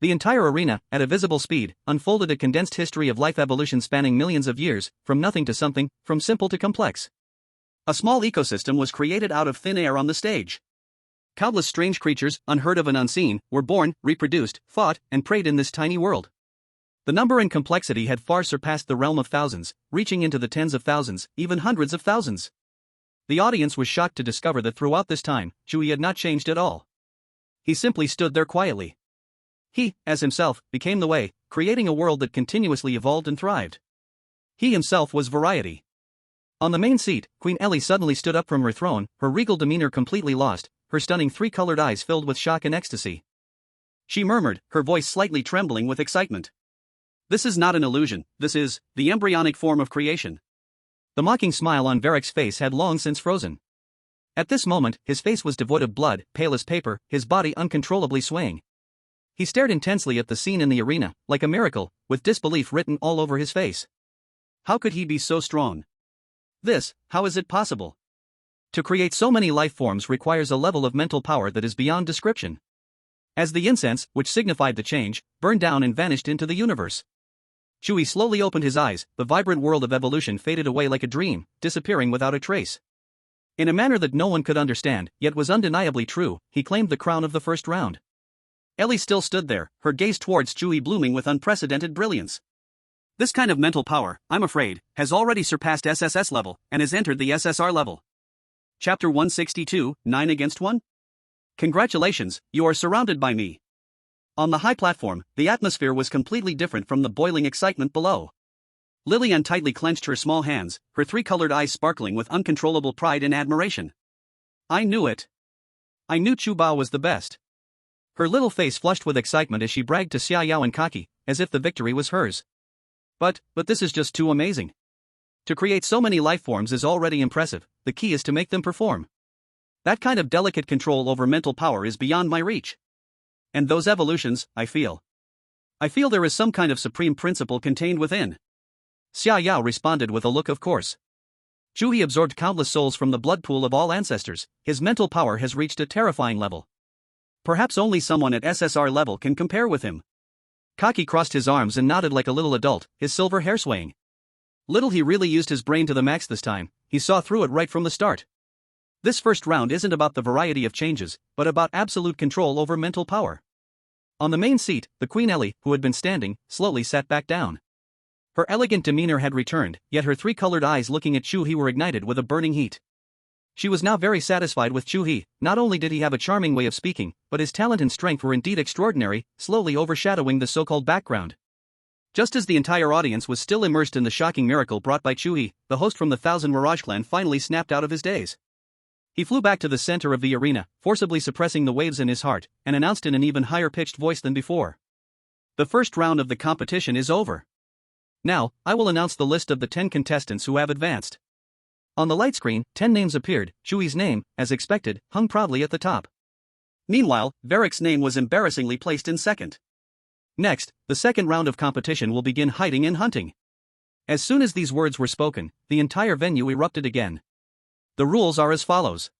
The entire arena, at a visible speed, unfolded a condensed history of life evolution spanning millions of years, from nothing to something, from simple to complex. A small ecosystem was created out of thin air on the stage. Countless strange creatures, unheard of and unseen, were born, reproduced, fought, and preyed in this tiny world. The number and complexity had far surpassed the realm of thousands, reaching into the tens of thousands, even hundreds of thousands. The audience was shocked to discover that throughout this time, Chu He had not changed at all. He simply stood there quietly. He, as himself, became the way, creating a world that continuously evolved and thrived. He himself was variety. On the main seat, Queen Ellie suddenly stood up from her throne, her regal demeanor completely lost, her stunning three-colored eyes filled with shock and ecstasy. She murmured, her voice slightly trembling with excitement. This is not an illusion, this is the embryonic form of creation. The mocking smile on Varric's face had long since frozen. At this moment, his face was devoid of blood, pale as paper, his body uncontrollably swaying. He stared intensely at the scene in the arena, like a miracle, with disbelief written all over his face. How could he be so strong? How is it possible? To create so many life forms requires a level of mental power that is beyond description. As the incense, which signified the change, burned down and vanished into the universe, Chu He slowly opened his eyes, the vibrant world of evolution faded away like a dream, disappearing without a trace. In a manner that no one could understand, yet was undeniably true, he claimed the crown of the first round. Ellie still stood there, her gaze towards Chu He blooming with unprecedented brilliance. This kind of mental power, I'm afraid, has already surpassed SSS level, and has entered the SSR level. Chapter 162, 9 against 1? Congratulations, you are surrounded by me. On the high platform, the atmosphere was completely different from the boiling excitement below. Lillian tightly clenched her small hands, her three-colored eyes sparkling with uncontrollable pride and admiration. I knew it. I knew Chu Bao was the best. Her little face flushed with excitement as she bragged to Xia Yao and Kaki, as if the victory was hers. But this is just too amazing. To create so many life forms is already impressive, the key is to make them perform. That kind of delicate control over mental power is beyond my reach. And those evolutions, I feel there is some kind of supreme principle contained within. Xia Yao responded with a look of course. Chu He absorbed countless souls from the blood pool of all ancestors, his mental power has reached a terrifying level. Perhaps only someone at SSR level can compare with him. Kaki crossed his arms and nodded like a little adult, his silver hair swaying. Little he really used his brain to the max this time, he saw through it right from the start. This first round isn't about the variety of changes, but about absolute control over mental power. On the main seat, the Queen Ellie, who had been standing, slowly sat back down. Her elegant demeanor had returned, yet her three-colored eyes looking at Chu He were ignited with a burning heat. She was now very satisfied with Chu He. Not only did he have a charming way of speaking, but his talent and strength were indeed extraordinary, slowly overshadowing the so-called background. Just as the entire audience was still immersed in the shocking miracle brought by Chu He, the host from the Thousand Mirage clan finally snapped out of his daze. He flew back to the center of the arena, forcibly suppressing the waves in his heart, and announced in an even higher-pitched voice than before. The first round of the competition is over. Now, I will announce the list of the 10 contestants who have advanced. On the light screen, 10 names appeared. Chu He's name, as expected, hung proudly at the top. Meanwhile, Varric's name was embarrassingly placed in second. Next, the second round of competition will begin hiding and hunting. As soon as these words were spoken, the entire venue erupted again. The rules are as follows.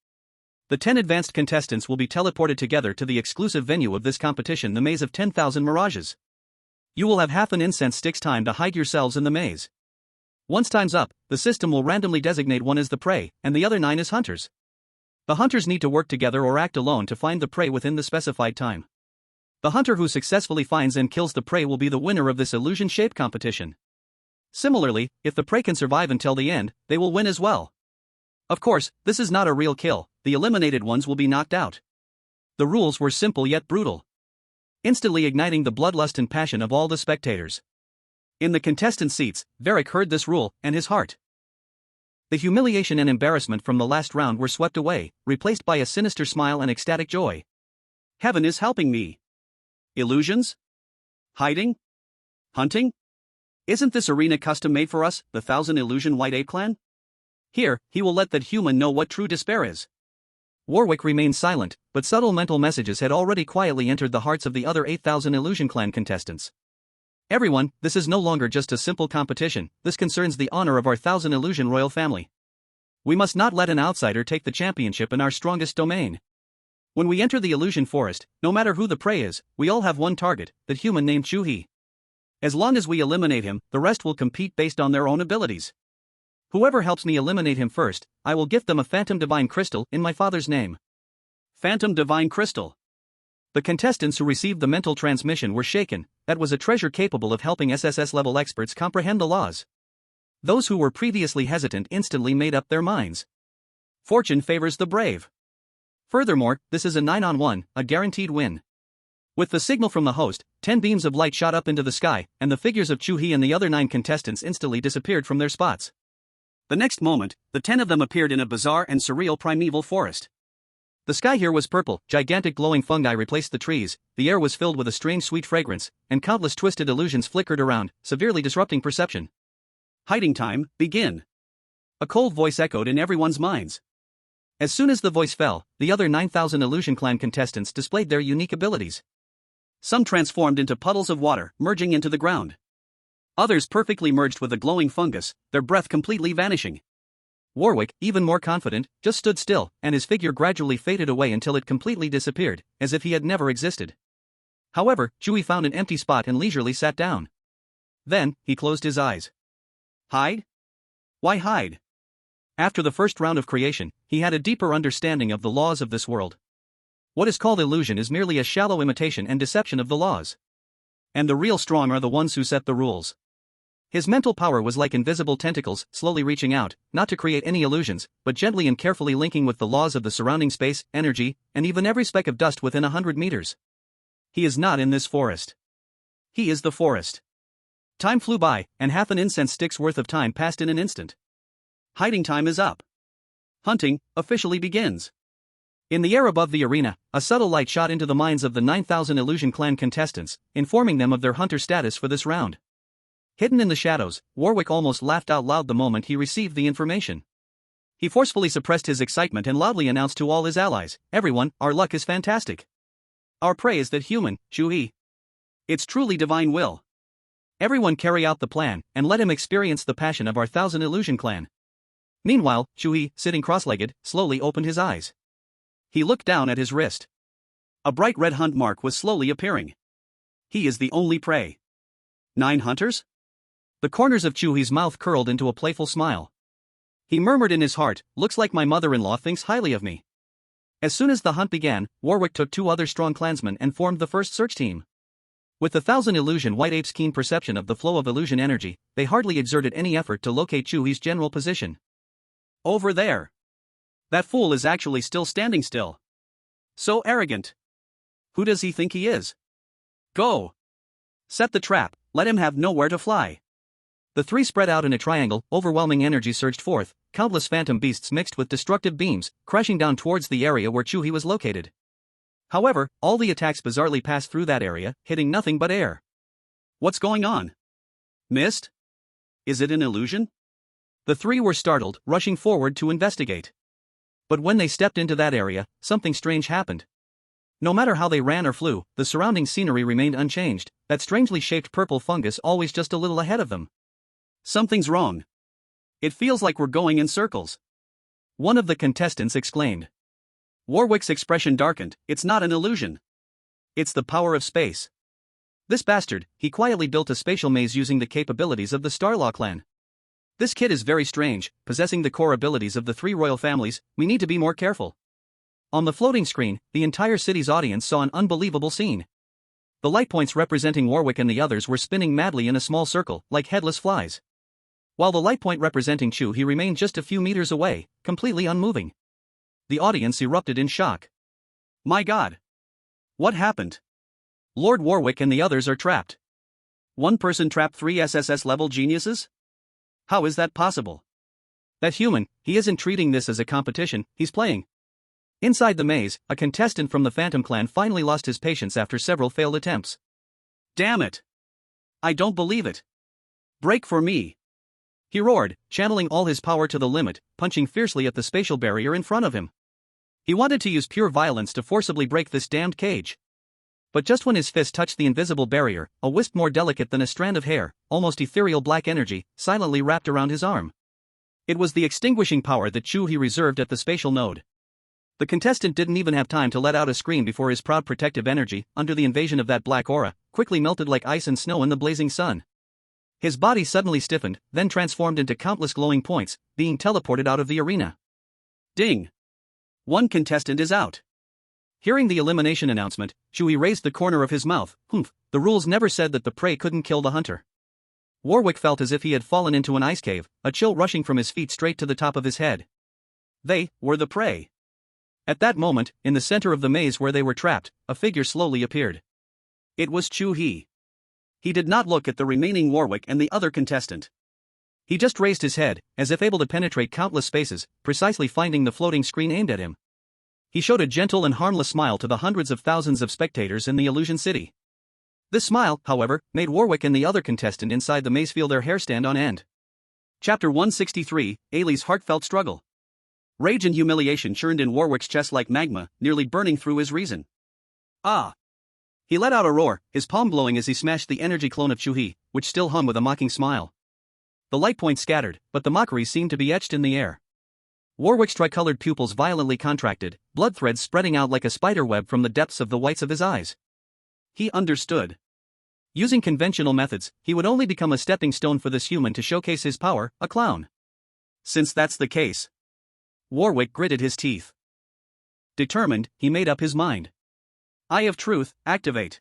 The 10 advanced contestants will be teleported together to the exclusive venue of this competition, the Maze of 10,000 Mirages. You will have half an incense stick's time to hide yourselves in the maze. Once time's up, the system will randomly designate one as the prey, and the other 9 as hunters. The hunters need to work together or act alone to find the prey within the specified time. The hunter who successfully finds and kills the prey will be the winner of this illusion-shaped competition. Similarly, if the prey can survive until the end, they will win as well. Of course, this is not a real kill, the eliminated ones will be knocked out. The rules were simple yet brutal, instantly igniting the bloodlust and passion of all the spectators. In the contestant seats, Varric heard this rule, and his heart. The humiliation and embarrassment from the last round were swept away, replaced by a sinister smile and ecstatic joy. Heaven is helping me. Illusions? Hiding? Hunting? Isn't this arena custom made for us, the 1000 Illusion White Ape clan? Here, he will let that human know what true despair is. Warwick remained silent, but subtle mental messages had already quietly entered the hearts of the other 8,000 Illusion Clan contestants. Everyone, this is no longer just a simple competition, this concerns the honor of our 1000 Illusion royal family. We must not let an outsider take the championship in our strongest domain. When we enter the Illusion Forest, no matter who the prey is, we all have one target, that human named Chu He. As long as we eliminate him, the rest will compete based on their own abilities. Whoever helps me eliminate him first, I will gift them a Phantom Divine Crystal in my father's name. Phantom Divine Crystal. The contestants who received the mental transmission were shaken. That was a treasure capable of helping SSS-level experts comprehend the laws. Those who were previously hesitant instantly made up their minds. Fortune favors the brave. Furthermore, this is a 9-on-1, a guaranteed win. With the signal from the host, 10 beams of light shot up into the sky, and the figures of Chu He and the other 9 contestants instantly disappeared from their spots. The next moment, the 10 of them appeared in a bizarre and surreal primeval forest. The sky here was purple, gigantic glowing fungi replaced the trees, the air was filled with a strange sweet fragrance, and countless twisted illusions flickered around, severely disrupting perception. Hiding time, begin. A cold voice echoed in everyone's minds. As soon as the voice fell, the other 9,000 Illusion Clan contestants displayed their unique abilities. Some transformed into puddles of water, merging into the ground. Others perfectly merged with the glowing fungus, their breath completely vanishing. Warwick, even more confident, just stood still, and his figure gradually faded away until it completely disappeared, as if he had never existed. However, Chu He found an empty spot and leisurely sat down. Then, he closed his eyes. Hide? Why hide? After the first round of creation, he had a deeper understanding of the laws of this world. What is called illusion is merely a shallow imitation and deception of the laws. And the real strong are the ones who set the rules. His mental power was like invisible tentacles, slowly reaching out, not to create any illusions, but gently and carefully linking with the laws of the surrounding space, energy, and even every speck of dust within 100 meters. He is not in this forest. He is the forest. Time flew by, and half an incense stick's worth of time passed in an instant. Hiding time is up. Hunting officially begins. In the air above the arena, a subtle light shot into the minds of the 9,000 Illusion Clan contestants, informing them of their hunter status for this round. Hidden in the shadows, Warwick almost laughed out loud the moment he received the information. He forcefully suppressed his excitement and loudly announced to all his allies, "Everyone, our luck is fantastic. Our prey is that human, Chu He. It's truly divine will. Everyone carry out the plan, and let him experience the passion of our 1000 Illusion Clan." Meanwhile, Chu He, sitting cross-legged, slowly opened his eyes. He looked down at his wrist. A bright red hunt mark was slowly appearing. He is the only prey. 9 hunters? The corners of Chu He's mouth curled into a playful smile. He murmured in his heart, "Looks like my mother-in-law thinks highly of me." As soon as the hunt began, Warwick took 2 other strong clansmen and formed the first search team. With the 1000 Illusion White Ape's keen perception of the flow of illusion energy, they hardly exerted any effort to locate Chu He's general position. Over there. That fool is actually still standing still. So arrogant. Who does he think he is? Go. Set the trap, let him have nowhere to fly. The 3 spread out in a triangle, overwhelming energy surged forth, countless phantom beasts mixed with destructive beams, crashing down towards the area where Chu He was located. However, all the attacks bizarrely passed through that area, hitting nothing but air. What's going on? Mist? Is it an illusion? The three were startled, rushing forward to investigate. But when they stepped into that area, something strange happened. No matter how they ran or flew, the surrounding scenery remained unchanged, that strangely shaped purple fungus always just a little ahead of them. Something's wrong. It feels like we're going in circles. One of the contestants exclaimed. Warwick's expression darkened. It's not an illusion. It's the power of space. This bastard, he quietly built a spatial maze using the capabilities of the Starlaw clan. This kid is very strange, possessing the core abilities of the three royal families. We need to be more careful. On the floating screen, the entire city's audience saw an unbelievable scene. The light points representing Warwick and the others were spinning madly in a small circle, like headless flies. While the light point representing Chu He remained just a few meters away, completely unmoving. The audience erupted in shock. My God! What happened? Lord Warwick and the others are trapped. One person trapped 3 SSS-level geniuses? How is that possible? That human, he isn't treating this as a competition, he's playing. Inside the maze, a contestant from the Phantom clan finally lost his patience after several failed attempts. Damn it! I don't believe it. Break for me! He roared, channeling all his power to the limit, punching fiercely at the spatial barrier in front of him. He wanted to use pure violence to forcibly break this damned cage. But just when his fist touched the invisible barrier, a wisp more delicate than a strand of hair, almost ethereal black energy, silently wrapped around his arm. It was the extinguishing power that Chu He reserved at the spatial node. The contestant didn't even have time to let out a scream before his proud protective energy, under the invasion of that black aura, quickly melted like ice and snow in the blazing sun. His body suddenly stiffened, then transformed into countless glowing points, being teleported out of the arena. Ding! One contestant is out. Hearing the elimination announcement, Chu He raised the corner of his mouth. Humph, the rules never said that the prey couldn't kill the hunter. Warwick felt as if he had fallen into an ice cave, a chill rushing from his feet straight to the top of his head. They were the prey. At that moment, in the center of the maze where they were trapped, a figure slowly appeared. It was Chu He. He did not look at the remaining Warwick and the other contestant. He just raised his head, as if able to penetrate countless spaces, precisely finding the floating screen aimed at him. He showed a gentle and harmless smile to the hundreds of thousands of spectators in the Illusion City. This smile, however, made Warwick and the other contestant inside the maze feel their hair stand on end. Chapter 163, Ailey's heartfelt struggle. Rage and humiliation churned in Warwick's chest like magma, nearly burning through his reason. Ah! He let out a roar, his palm glowing as he smashed the energy clone of Chu He, which still hung with a mocking smile. The light points scattered, but the mockery seemed to be etched in the air. Warwick's tricolored pupils violently contracted, blood threads spreading out like a spider web from the depths of the whites of his eyes. He understood. Using conventional methods, he would only become a stepping stone for this human to showcase his power, a clown. Since that's the case. Warwick gritted his teeth. Determined, he made up his mind. Eye of Truth, activate.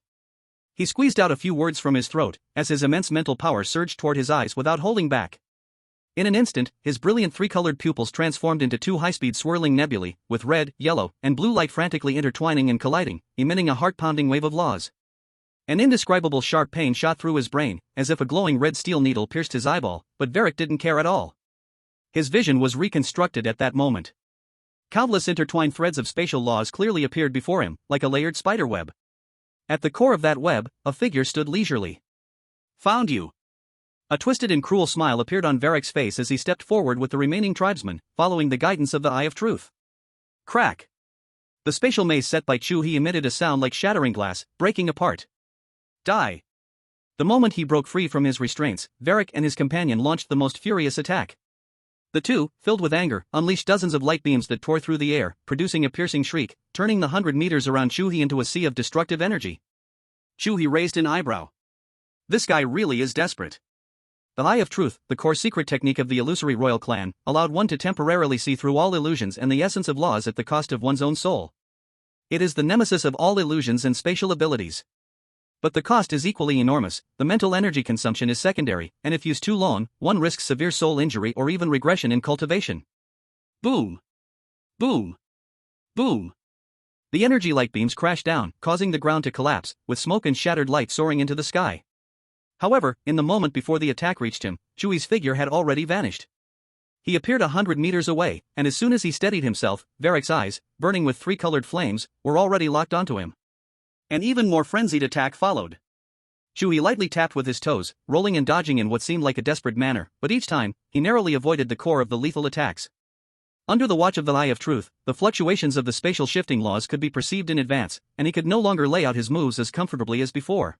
He squeezed out a few words from his throat, as his immense mental power surged toward his eyes without holding back. In an instant, his brilliant three-colored pupils transformed into 2 high-speed swirling nebulae, with red, yellow, and blue light frantically intertwining and colliding, emitting a heart-pounding wave of laws. An indescribable sharp pain shot through his brain, as if a glowing red steel needle pierced his eyeball, but Varric didn't care at all. His vision was reconstructed at that moment. Countless intertwined threads of spatial laws clearly appeared before him, like a layered spider web. At the core of that web, a figure stood leisurely. Found you! A twisted and cruel smile appeared on Varric's face as he stepped forward with the remaining tribesmen, following the guidance of the Eye of Truth. Crack! The spatial maze set by Chu He emitted a sound like shattering glass, breaking apart. Die! The moment he broke free from his restraints, Varric and his companion launched the most furious attack. The two, filled with anger, unleashed dozens of light beams that tore through the air, producing a piercing shriek, turning the 100 meters around Chu He into a sea of destructive energy. Chu He raised an eyebrow. This guy really is desperate. The Eye of Truth, the core secret technique of the illusory royal clan, allowed one to temporarily see through all illusions and the essence of laws at the cost of one's own soul. It is the nemesis of all illusions and spatial abilities. But the cost is equally enormous. The mental energy consumption is secondary, and if used too long, one risks severe soul injury or even regression in cultivation. Boom! Boom! Boom! The energy light beams crashed down, causing the ground to collapse, with smoke and shattered light soaring into the sky. However, in the moment before the attack reached him, Chu He's figure had already vanished. He appeared 100 meters away, and as soon as he steadied himself, Varric's eyes, burning with 3-colored flames, were already locked onto him. An even more frenzied attack followed. Chu He lightly tapped with his toes, rolling and dodging in what seemed like a desperate manner, but each time, he narrowly avoided the core of the lethal attacks. Under the watch of the Eye of Truth, the fluctuations of the spatial shifting laws could be perceived in advance, and he could no longer lay out his moves as comfortably as before.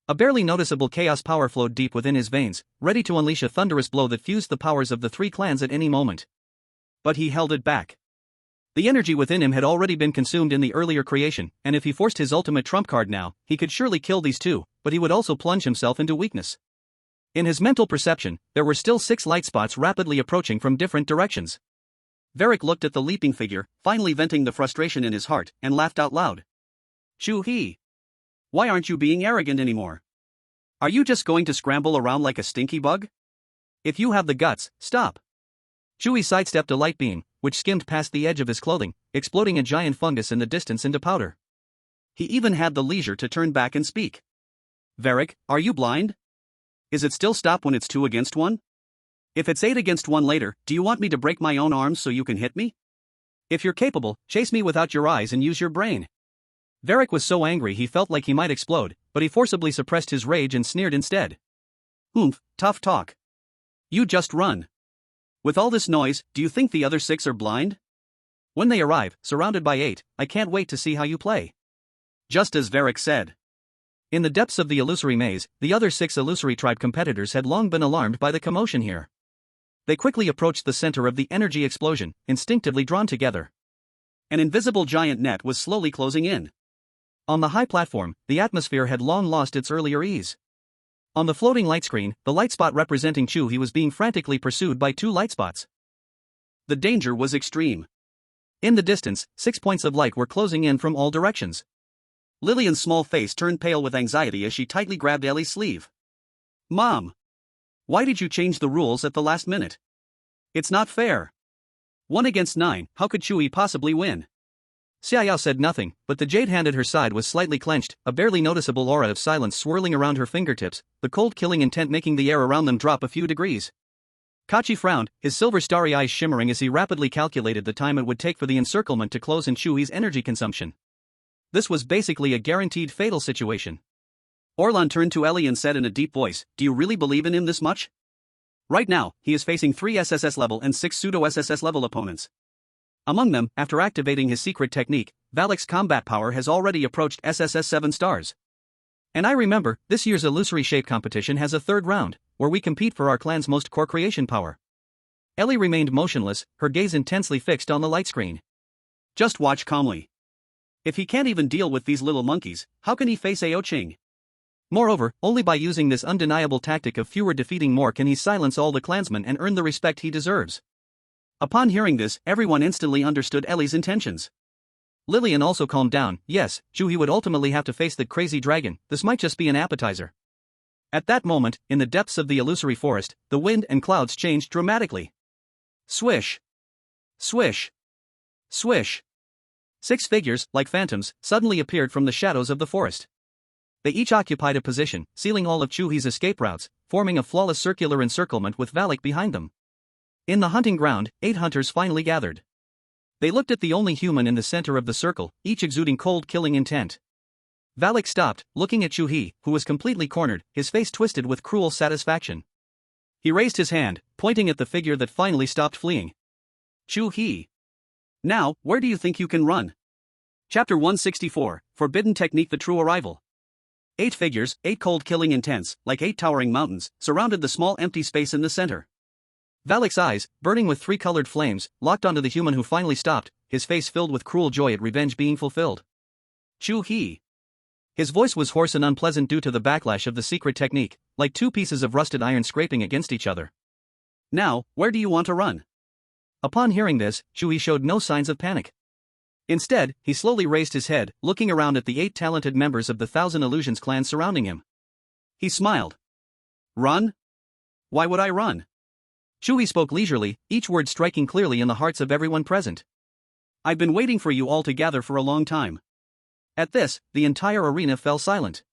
A barely noticeable chaos power flowed deep within his veins, ready to unleash a thunderous blow that fused the powers of the three clans at any moment. But he held it back. The energy within him had already been consumed in the earlier creation, and if he forced his ultimate trump card now, he could surely kill these two, but he would also plunge himself into weakness. In his mental perception, there were still 6 light spots rapidly approaching from different directions. Varric looked at the leaping figure, finally venting the frustration in his heart, and laughed out loud. Chu He. Why aren't you being arrogant anymore? Are you just going to scramble around like a stinky bug? If you have the guts, stop. Chu He sidestepped a light beam, which skimmed past the edge of his clothing, exploding a giant fungus in the distance into powder. He even had the leisure to turn back and speak. Varric, are you blind? Is it still stop when it's 2 against 1? If it's 8 against 1 later, do you want me to break my own arms so you can hit me? If you're capable, chase me without your eyes and use your brain. Varric was so angry he felt like he might explode, but he forcibly suppressed his rage and sneered instead. Tough talk. You just run. With all this noise, do you think the other 6 are blind? When they arrive, surrounded by 8, I can't wait to see how you play. Just as Varric said. In the depths of the illusory maze, the other 6 illusory tribe competitors had long been alarmed by the commotion here. They quickly approached the center of the energy explosion, instinctively drawn together. An invisible giant net was slowly closing in. On the high platform, the atmosphere had long lost its earlier ease. On the floating light screen, the light spot representing Chu He was being frantically pursued by 2 light spots. The danger was extreme. In the distance, 6 points of light were closing in from all directions. Lillian's small face turned pale with anxiety as she tightly grabbed Ellie's sleeve. Mom! Why did you change the rules at the last minute? It's not fair. 1 against 9, how could Chu He possibly win? Xiaoyao said nothing, but the jade hand at her side was slightly clenched, a barely noticeable aura of silence swirling around her fingertips, the cold killing intent making the air around them drop a few degrees. Kachi frowned, his silver starry eyes shimmering as he rapidly calculated the time it would take for the encirclement to close and Chu He's energy consumption. This was basically a guaranteed fatal situation. Orlan turned to Ellie and said in a deep voice, do you really believe in him this much? Right now, he is facing 3 SSS level and 6 pseudo-SSS level opponents. Among them, after activating his secret technique, Valak's combat power has already approached SSS 7 stars. And I remember, this year's illusory shape competition has a 3rd round, where we compete for our clan's most core creation power. Ellie remained motionless, her gaze intensely fixed on the light screen. Just watch calmly. If he can't even deal with these little monkeys, how can he face Aoqing? Moreover, only by using this undeniable tactic of fewer defeating more can he silence all the clansmen and earn the respect he deserves. Upon hearing this, everyone instantly understood Ellie's intentions. Lillian also calmed down. Yes, Chu He would ultimately have to face the crazy dragon, this might just be an appetizer. At that moment, in the depths of the illusory forest, the wind and clouds changed dramatically. Swish! Swish! Swish! 6 figures, like phantoms, suddenly appeared from the shadows of the forest. They each occupied a position, sealing all of Chu He's escape routes, forming a flawless circular encirclement with Valak behind them. In the hunting ground, 8 hunters finally gathered. They looked at the only human in the center of the circle, each exuding cold killing intent. Valak stopped, looking at Chu He, who was completely cornered, his face twisted with cruel satisfaction. He raised his hand, pointing at the figure that finally stopped fleeing. Chu He. Now, where do you think you can run? Chapter 164, Forbidden Technique: The True Arrival. 8 figures, 8 cold killing intents, like 8 towering mountains, surrounded the small empty space in the center. Valak's eyes, burning with 3 colored flames, locked onto the human who finally stopped, his face filled with cruel joy at revenge being fulfilled. Chu He. His voice was hoarse and unpleasant due to the backlash of the secret technique, like 2 pieces of rusted iron scraping against each other. Now, where do you want to run? Upon hearing this, Chu He showed no signs of panic. Instead, he slowly raised his head, looking around at the 8 talented members of the Thousand Illusions clan surrounding him. He smiled. Run? Why would I run? Chu He spoke leisurely, each word striking clearly in the hearts of everyone present. I've been waiting for you all to gather for a long time. At this, the entire arena fell silent.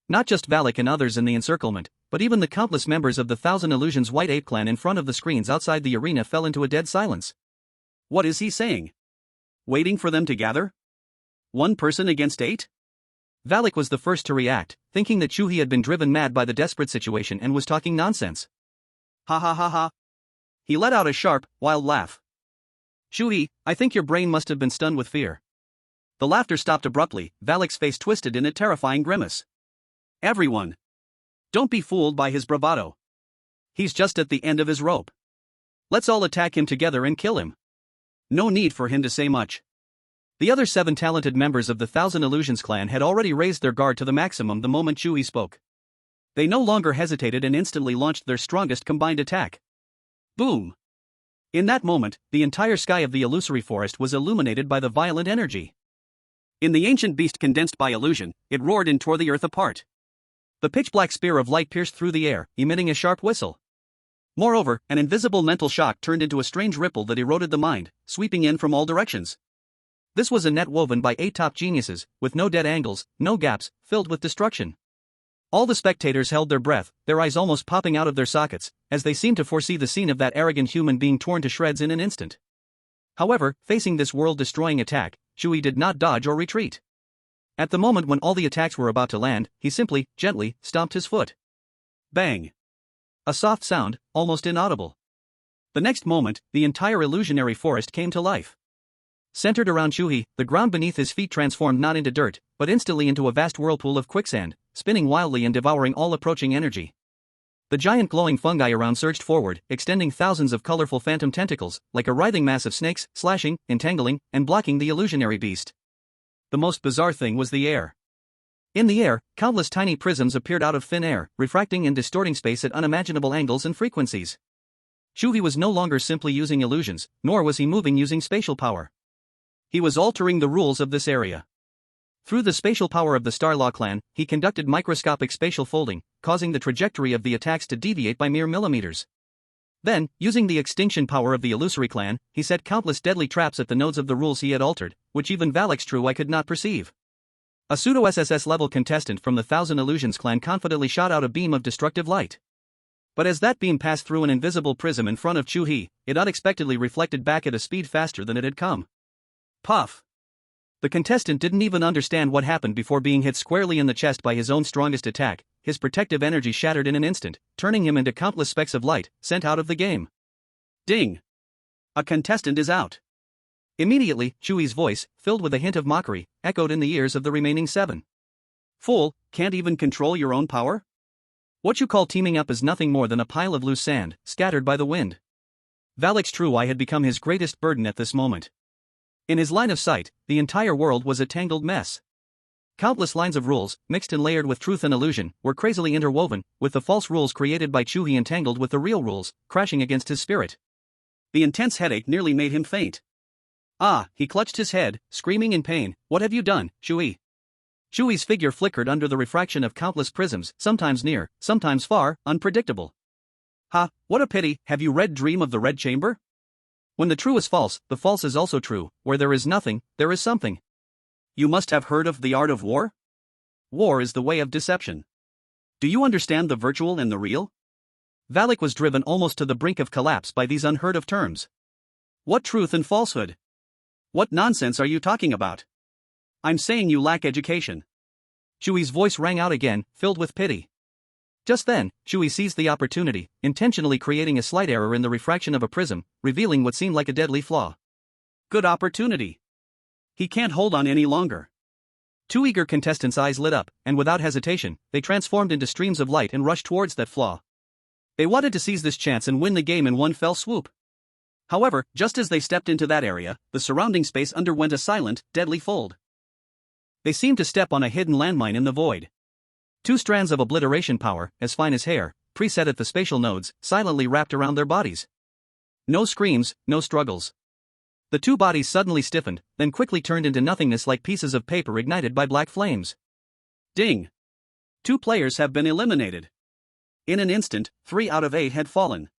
Not just Valak and others in the encirclement, but even the countless members of the Thousand Illusions White Ape clan in front of the screens outside the arena fell into a dead silence. What is he saying? Waiting for them to gather? 1 person against 8? Valak was the first to react, thinking that Chu He had been driven mad by the desperate situation and was talking nonsense. Ha ha ha ha. He let out a sharp, wild laugh. Chu He, I think your brain must have been stunned with fear. The laughter stopped abruptly, Valak's face twisted in a terrifying grimace. Everyone. Don't be fooled by his bravado. He's just at the end of his rope. Let's all attack him together and kill him. No need for him to say much. The other 7 talented members of the Thousand Illusions clan had already raised their guard to the maximum the moment Chu He spoke. They no longer hesitated and instantly launched their strongest combined attack. Boom! In that moment, the entire sky of the illusory forest was illuminated by the violent energy. In the ancient beast condensed by illusion, it roared and tore the earth apart. The pitch-black spear of light pierced through the air, emitting a sharp whistle. Moreover, an invisible mental shock turned into a strange ripple that eroded the mind, sweeping in from all directions. This was a net woven by 8 top geniuses, with no dead angles, no gaps, filled with destruction. All the spectators held their breath, their eyes almost popping out of their sockets, as they seemed to foresee the scene of that arrogant human being torn to shreds in an instant. However, facing this world-destroying attack, Chu He did not dodge or retreat. At the moment when all the attacks were about to land, he simply, gently, stomped his foot. Bang! A soft sound, almost inaudible. The next moment, the entire illusionary forest came to life. Centered around Chu He, the ground beneath his feet transformed not into dirt, but instantly into a vast whirlpool of quicksand, spinning wildly and devouring all approaching energy. The giant glowing fungi around surged forward, extending thousands of colorful phantom tentacles, like a writhing mass of snakes, slashing, entangling, and blocking the illusionary beast. The most bizarre thing was the air. In the air, countless tiny prisms appeared out of thin air, refracting and distorting space at unimaginable angles and frequencies. Chu He was no longer simply using illusions, nor was he moving using spatial power. He was altering the rules of this area. Through the spatial power of the Starlaw clan, he conducted microscopic spatial folding, causing the trajectory of the attacks to deviate by mere millimeters. Then, using the extinction power of the illusory clan, he set countless deadly traps at the nodes of the rules he had altered, which even Valak's true eye could not perceive. A pseudo-SSS-level contestant from the Thousand Illusions clan confidently shot out a beam of destructive light. But as that beam passed through an invisible prism in front of Chu He, it unexpectedly reflected back at a speed faster than it had come. Puff! The contestant didn't even understand what happened before being hit squarely in the chest by his own strongest attack. His protective energy shattered in an instant, turning him into countless specks of light, sent out of the game. Ding! A contestant is out. Immediately, Chu He's voice, filled with a hint of mockery, echoed in the ears of the remaining 7. Fool, can't even control your own power? What you call teaming up is nothing more than a pile of loose sand, scattered by the wind. Valak's true eye had become his greatest burden at this moment. In his line of sight, the entire world was a tangled mess. Countless lines of rules, mixed and layered with truth and illusion, were crazily interwoven, with the false rules created by Chu He entangled with the real rules, crashing against his spirit. The intense headache nearly made him faint. Ah, he clutched his head, screaming in pain, what have you done, Chu He? Chu He's figure flickered under the refraction of countless prisms, sometimes near, sometimes far, unpredictable. Ha, what a pity, have you read Dream of the Red Chamber? When the true is false, the false is also true, where there is nothing, there is something. You must have heard of the art of war? War is the way of deception. Do you understand the virtual and the real? Valak was driven almost to the brink of collapse by these unheard of terms. What truth and falsehood? What nonsense are you talking about? I'm saying you lack education. Chu He's voice rang out again, filled with pity. Just then, Chu He seized the opportunity, intentionally creating a slight error in the refraction of a prism, revealing what seemed like a deadly flaw. Good opportunity. He can't hold on any longer. 2 eager contestants' eyes lit up, and without hesitation, they transformed into streams of light and rushed towards that flaw. They wanted to seize this chance and win the game in one fell swoop. However, just as they stepped into that area, the surrounding space underwent a silent, deadly fold. They seemed to step on a hidden landmine in the void. 2 strands of obliteration power, as fine as hair, preset at the spatial nodes, silently wrapped around their bodies. No screams, no struggles. The 2 bodies suddenly stiffened, then quickly turned into nothingness like pieces of paper ignited by black flames. Ding! 2 players have been eliminated. In an instant, 3 out of 8 had fallen.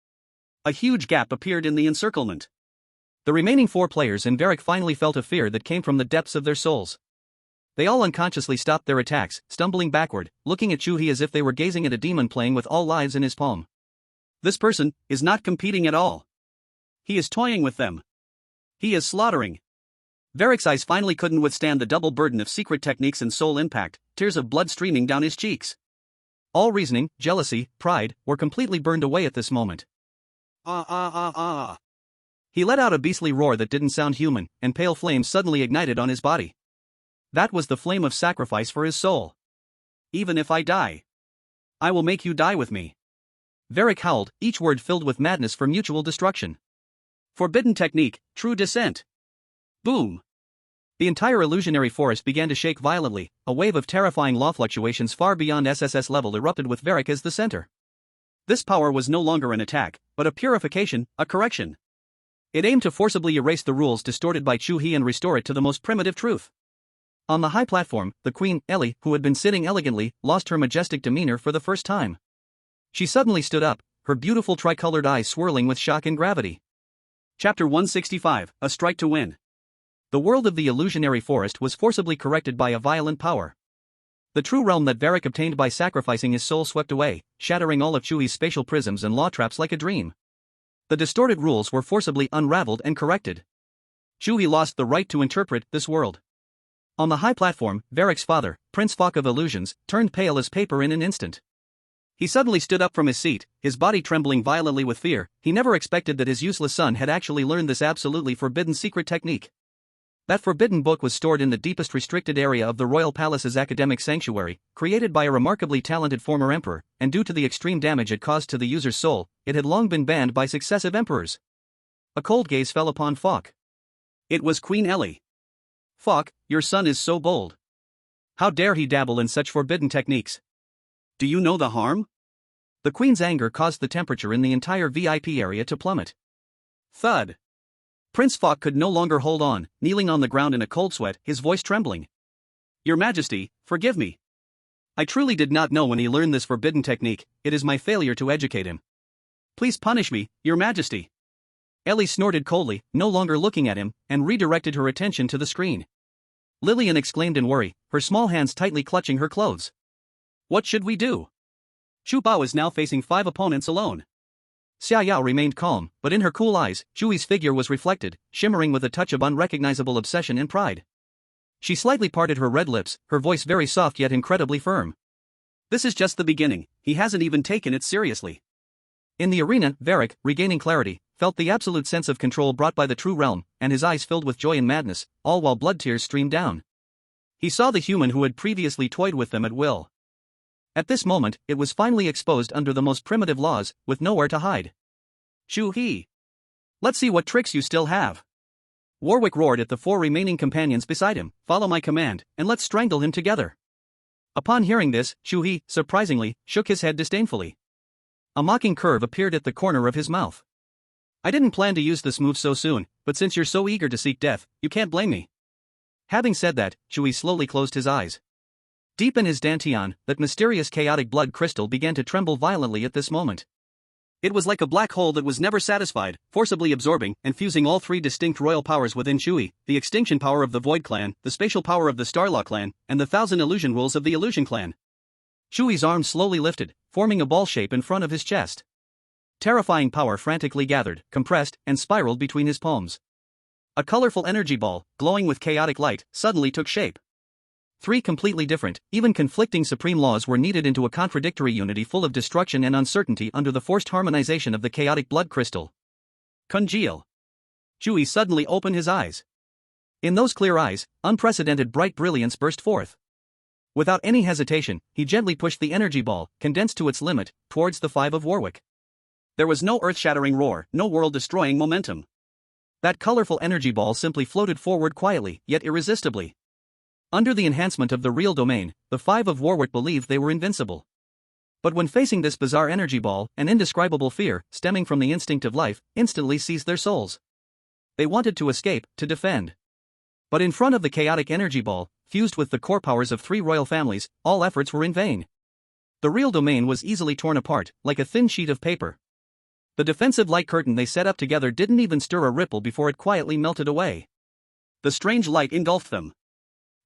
A huge gap appeared in the encirclement. The remaining 4 players and Varric finally felt a fear that came from the depths of their souls. They all unconsciously stopped their attacks, stumbling backward, looking at Chu He as if they were gazing at a demon playing with all lives in his palm. This person is not competing at all. He is toying with them. He is slaughtering. Varric's eyes finally couldn't withstand the double burden of secret techniques and soul impact, tears of blood streaming down his cheeks. All reasoning, jealousy, pride, were completely burned away at this moment. He let out a beastly roar that didn't sound human, and pale flames suddenly ignited on his body. That was the flame of sacrifice for his soul. Even if I die, I will make you die with me. Varric howled, each word filled with madness for mutual destruction. Forbidden technique, true descent. Boom. The entire illusionary forest began to shake violently, a wave of terrifying law fluctuations far beyond SSS level erupted with Varric as the center. This power was no longer an attack, but a purification, a correction. It aimed to forcibly erase the rules distorted by Chu He and restore it to the most primitive truth. On the high platform, the queen, Eerie, who had been sitting elegantly, lost her majestic demeanor for the first time. She suddenly stood up, her beautiful tricolored eyes swirling with shock and gravity. Chapter 165, A Strike to Win. The world of the illusionary forest was forcibly corrected by a violent power. The true realm that Varric obtained by sacrificing his soul swept away, shattering all of Chu He's spatial prisms and law traps like a dream. The distorted rules were forcibly unraveled and corrected. Chu He lost the right to interpret this world. On the high platform, Varric's father, Prince Falk of Illusions, turned pale as paper in an instant. He suddenly stood up from his seat, his body trembling violently with fear. He never expected that his useless son had actually learned this absolutely forbidden secret technique. That forbidden book was stored in the deepest restricted area of the royal palace's academic sanctuary, created by a remarkably talented former emperor, and due to the extreme damage it caused to the user's soul, it had long been banned by successive emperors. A cold gaze fell upon Falk. It was Queen Eerie. Falk, your son is so bold. How dare he dabble in such forbidden techniques? Do you know the harm? The queen's anger caused the temperature in the entire VIP area to plummet. Thud. Prince Falk could no longer hold on, kneeling on the ground in a cold sweat, his voice trembling. Your Majesty, forgive me. I truly did not know when he learned this forbidden technique. It is my failure to educate him. Please punish me, Your Majesty. Eerie snorted coldly, no longer looking at him, and redirected her attention to the screen. Lillian exclaimed in worry, her small hands tightly clutching her clothes. What should we do? Chu Bao is now facing 5 opponents alone. Xia Yao remained calm, but in her cool eyes, Chu He's figure was reflected, shimmering with a touch of unrecognizable obsession and pride. She slightly parted her red lips, her voice very soft yet incredibly firm. This is just the beginning, he hasn't even taken it seriously. In the arena, Varric, regaining clarity, felt the absolute sense of control brought by the true realm, and his eyes filled with joy and madness, all while blood tears streamed down. He saw the human who had previously toyed with them at will. At this moment, it was finally exposed under the most primitive laws, with nowhere to hide. Chu He. Let's see what tricks you still have. Warwick roared at the 4 remaining companions beside him, follow my command, and let's strangle him together. Upon hearing this, Chu He, surprisingly, shook his head disdainfully. A mocking curve appeared at the corner of his mouth. I didn't plan to use this move so soon, but since you're so eager to seek death, you can't blame me. Having said that, Chu He slowly closed his eyes. Deep in his dantian, that mysterious chaotic blood crystal began to tremble violently at this moment. It was like a black hole that was never satisfied, forcibly absorbing and fusing all 3 distinct royal powers within Chu He, the extinction power of the Void Clan, the spatial power of the Starlaw Clan, and the 1,000 illusion rules of the Illusion Clan. Chu He's arms slowly lifted, forming a ball shape in front of his chest. Terrifying power frantically gathered, compressed, and spiraled between his palms. A colorful energy ball, glowing with chaotic light, suddenly took shape. 3 completely different, even conflicting supreme laws were kneaded into a contradictory unity full of destruction and uncertainty under the forced harmonization of the chaotic blood crystal. Congeal. Chu He suddenly opened his eyes. In those clear eyes, unprecedented bright brilliance burst forth. Without any hesitation, he gently pushed the energy ball, condensed to its limit, towards the 5 of Warwick. There was no earth-shattering roar, no world-destroying momentum. That colorful energy ball simply floated forward quietly, yet irresistibly. Under the enhancement of the real domain, the 5 of Warwick believed they were invincible. But when facing this bizarre energy ball, an indescribable fear, stemming from the instinct of life, instantly seized their souls. They wanted to escape, to defend. But in front of the chaotic energy ball, fused with the core powers of 3 royal families, all efforts were in vain. The real domain was easily torn apart, like a thin sheet of paper. The defensive light curtain they set up together didn't even stir a ripple before it quietly melted away. The strange light engulfed them.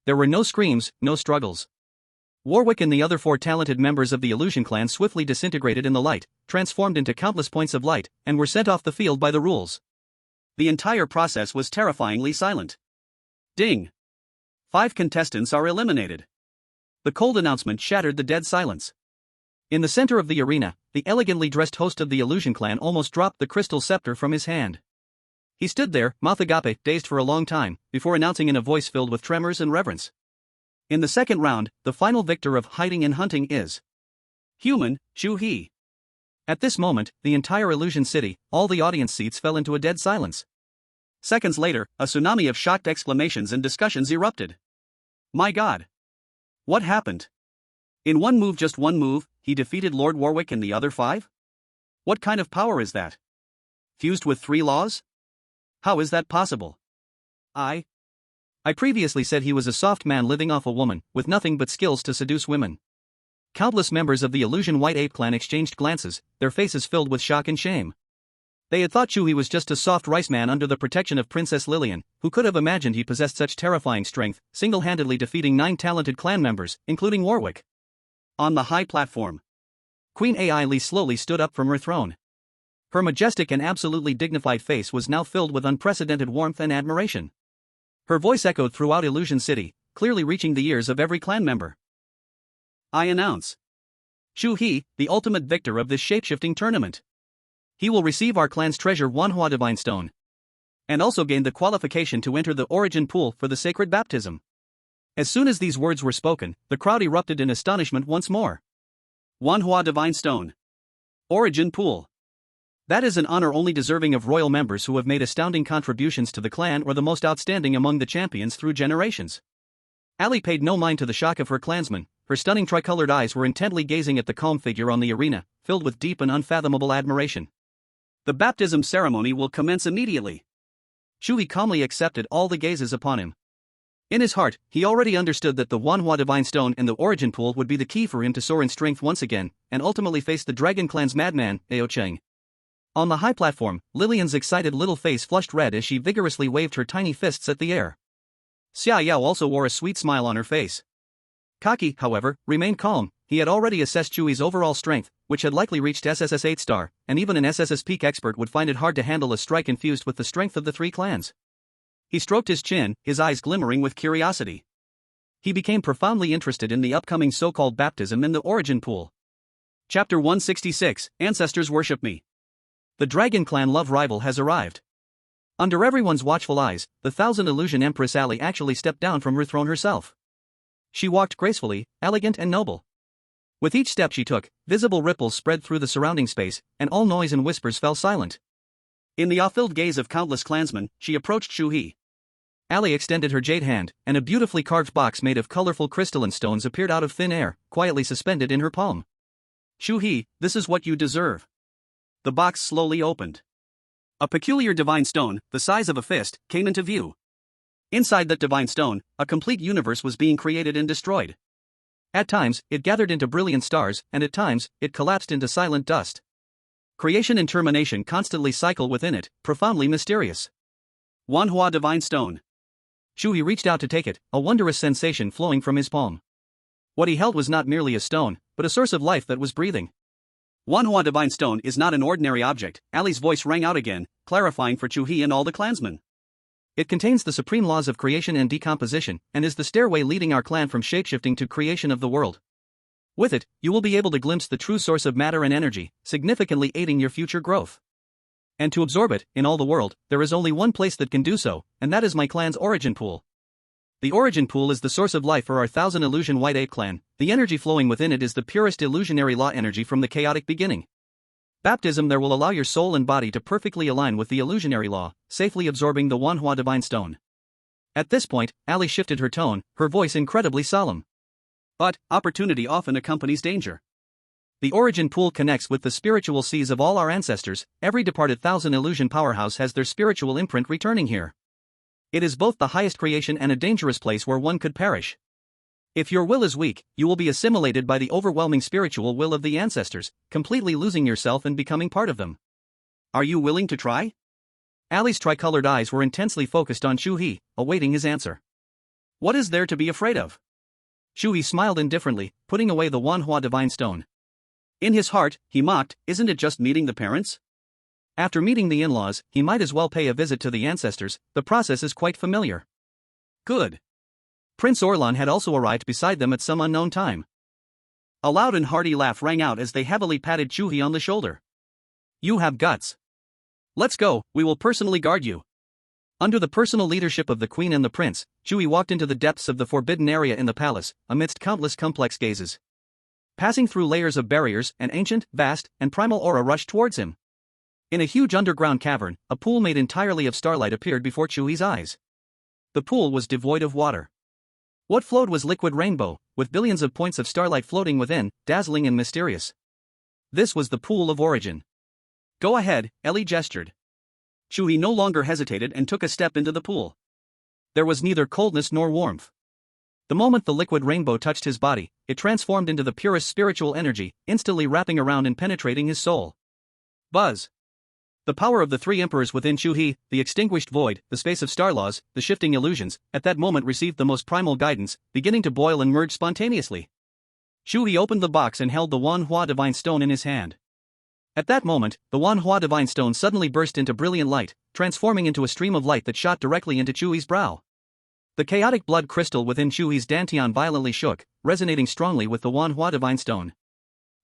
There were no screams, no struggles. Warwick and the other 4 talented members of the Illusion Clan swiftly disintegrated in the light, transformed into countless points of light, and were sent off the field by the rules. The entire process was terrifyingly silent. Ding! 5 contestants are eliminated. The cold announcement shattered the dead silence. In the center of the arena, the elegantly dressed host of the Illusion clan almost dropped the crystal scepter from his hand. He stood there, mouth agape, dazed for a long time, before announcing in a voice filled with tremors and reverence. In the second round, the final victor of hiding and hunting is human, Chu He. At this moment, the entire Illusion City, all the audience seats fell into a dead silence. Seconds later, a tsunami of shocked exclamations and discussions erupted. My God! What happened? In one move, just one move, he defeated Lord Warwick and the other 5? What kind of power is that? Fused with 3 laws? How is that possible? I previously said he was a soft man living off a woman, with nothing but skills to seduce women. Countless members of the Illusion White Ape clan exchanged glances, their faces filled with shock and shame. They had thought Chu He was just a soft rice man under the protection of Princess Lillian, who could have imagined he possessed such terrifying strength, single-handedly defeating 9 talented clan members, including Warwick. On the high platform, Queen Ai Li slowly stood up from her throne. Her majestic and absolutely dignified face was now filled with unprecedented warmth and admiration. Her voice echoed throughout Illusion City, clearly reaching the ears of every clan member. I announce Chu He, the ultimate victor of this shape-shifting tournament. He will receive our clan's treasure Wanhua Divine Stone, and also gain the qualification to enter the Origin Pool for the sacred baptism. As soon as these words were spoken, the crowd erupted in astonishment once more. Wanhua Divine Stone. Origin Pool. That is an honor only deserving of royal members who have made astounding contributions to the clan or the most outstanding among the champions through generations. Ali paid no mind to the shock of her clansmen. Her stunning tricolored eyes were intently gazing at the calm figure on the arena, filled with deep and unfathomable admiration. The baptism ceremony will commence immediately. Chu He calmly accepted all the gazes upon him. In his heart, he already understood that the Wanhua Divine Stone and the Origin Pool would be the key for him to soar in strength once again, and ultimately face the Dragon Clan's madman, Ao Cheng. On the high platform, Lillian's excited little face flushed red as she vigorously waved her tiny fists at the air. Xia Yao also wore a sweet smile on her face. Kaki, however, remained calm. He had already assessed Chu He's overall strength, which had likely reached SSS 8-star, and even an SSS peak expert would find it hard to handle a strike infused with the strength of the 3 clans. He stroked his chin, his eyes glimmering with curiosity. He became profoundly interested in the upcoming so-called baptism in the Origin Pool. Chapter 166, Ancestors Worship Me. The Dragon Clan love rival has arrived. Under everyone's watchful eyes, the Thousand Illusion Empress Ali actually stepped down from her throne herself. She walked gracefully, elegant and noble. With each step she took, visible ripples spread through the surrounding space, and all noise and whispers fell silent. In the awe-filled gaze of countless clansmen, she approached Chu He. Ali extended her jade hand, and a beautifully carved box made of colorful crystalline stones appeared out of thin air, quietly suspended in her palm. Chu He, this is what you deserve. The box slowly opened. A peculiar divine stone, the size of a fist, came into view. Inside that divine stone, a complete universe was being created and destroyed. At times, it gathered into brilliant stars, and at times, it collapsed into silent dust. Creation and termination constantly cycle within it, profoundly mysterious. Wanhua Divine Stone. Chu He reached out to take it, a wondrous sensation flowing from his palm. What he held was not merely a stone, but a source of life that was breathing. Wanhua Divine Stone is not an ordinary object, Ali's voice rang out again, clarifying for Chu He and all the clansmen. It contains the supreme laws of creation and decomposition, and is the stairway leading our clan from shapeshifting to creation of the world. With it, you will be able to glimpse the true source of matter and energy, significantly aiding your future growth. And to absorb it, in all the world, there is only one place that can do so, and that is my clan's Origin Pool. The Origin Pool is the source of life for our Thousand Illusion White Ape clan. The energy flowing within it is the purest illusionary law energy from the chaotic beginning. Baptism there will allow your soul and body to perfectly align with the illusionary law, safely absorbing the Wanhua Divine Stone. At this point, Ali shifted her tone, her voice incredibly solemn. But, opportunity often accompanies danger. The Origin Pool connects with the spiritual seas of all our ancestors. Every departed Thousand Illusion powerhouse has their spiritual imprint returning here. It is both the highest creation and a dangerous place where one could perish. If your will is weak, you will be assimilated by the overwhelming spiritual will of the ancestors, completely losing yourself and becoming part of them. Are you willing to try? Ali's tricolored eyes were intensely focused on Chu He, awaiting his answer. What is there to be afraid of? Chu He smiled indifferently, putting away the Wanhua Divine Stone. In his heart, he mocked, isn't it just meeting the parents? After meeting the in-laws, he might as well pay a visit to the ancestors. The process is quite familiar. Good. Prince Orlan had also arrived beside them at some unknown time. A loud and hearty laugh rang out as they heavily patted Chu He on the shoulder. "You have guts. Let's go, we will personally guard you." Under the personal leadership of the Queen and the Prince, Chu He walked into the depths of the forbidden area in the palace, amidst countless complex gazes. Passing through layers of barriers, an ancient, vast, and primal aura rushed towards him. In a huge underground cavern, a pool made entirely of starlight appeared before Chu He's eyes. The pool was devoid of water. What flowed was liquid rainbow, with billions of points of starlight floating within, dazzling and mysterious. This was the pool of origin. "Go ahead," Ellie gestured. Chu He no longer hesitated and took a step into the pool. There was neither coldness nor warmth. The moment the liquid rainbow touched his body, it transformed into the purest spiritual energy, instantly wrapping around and penetrating his soul. Buzz. The power of the three emperors within Chu He, the extinguished void, the space of star laws, the shifting illusions, at that moment received the most primal guidance, beginning to boil and merge spontaneously. Chu He opened the box and held the Wan Hua Divine Stone in his hand. At that moment, the Wan Hua Divine Stone suddenly burst into brilliant light, transforming into a stream of light that shot directly into Chu He's brow. The chaotic blood crystal within Chu He's dantian violently shook, resonating strongly with the Wan Hua Divine Stone.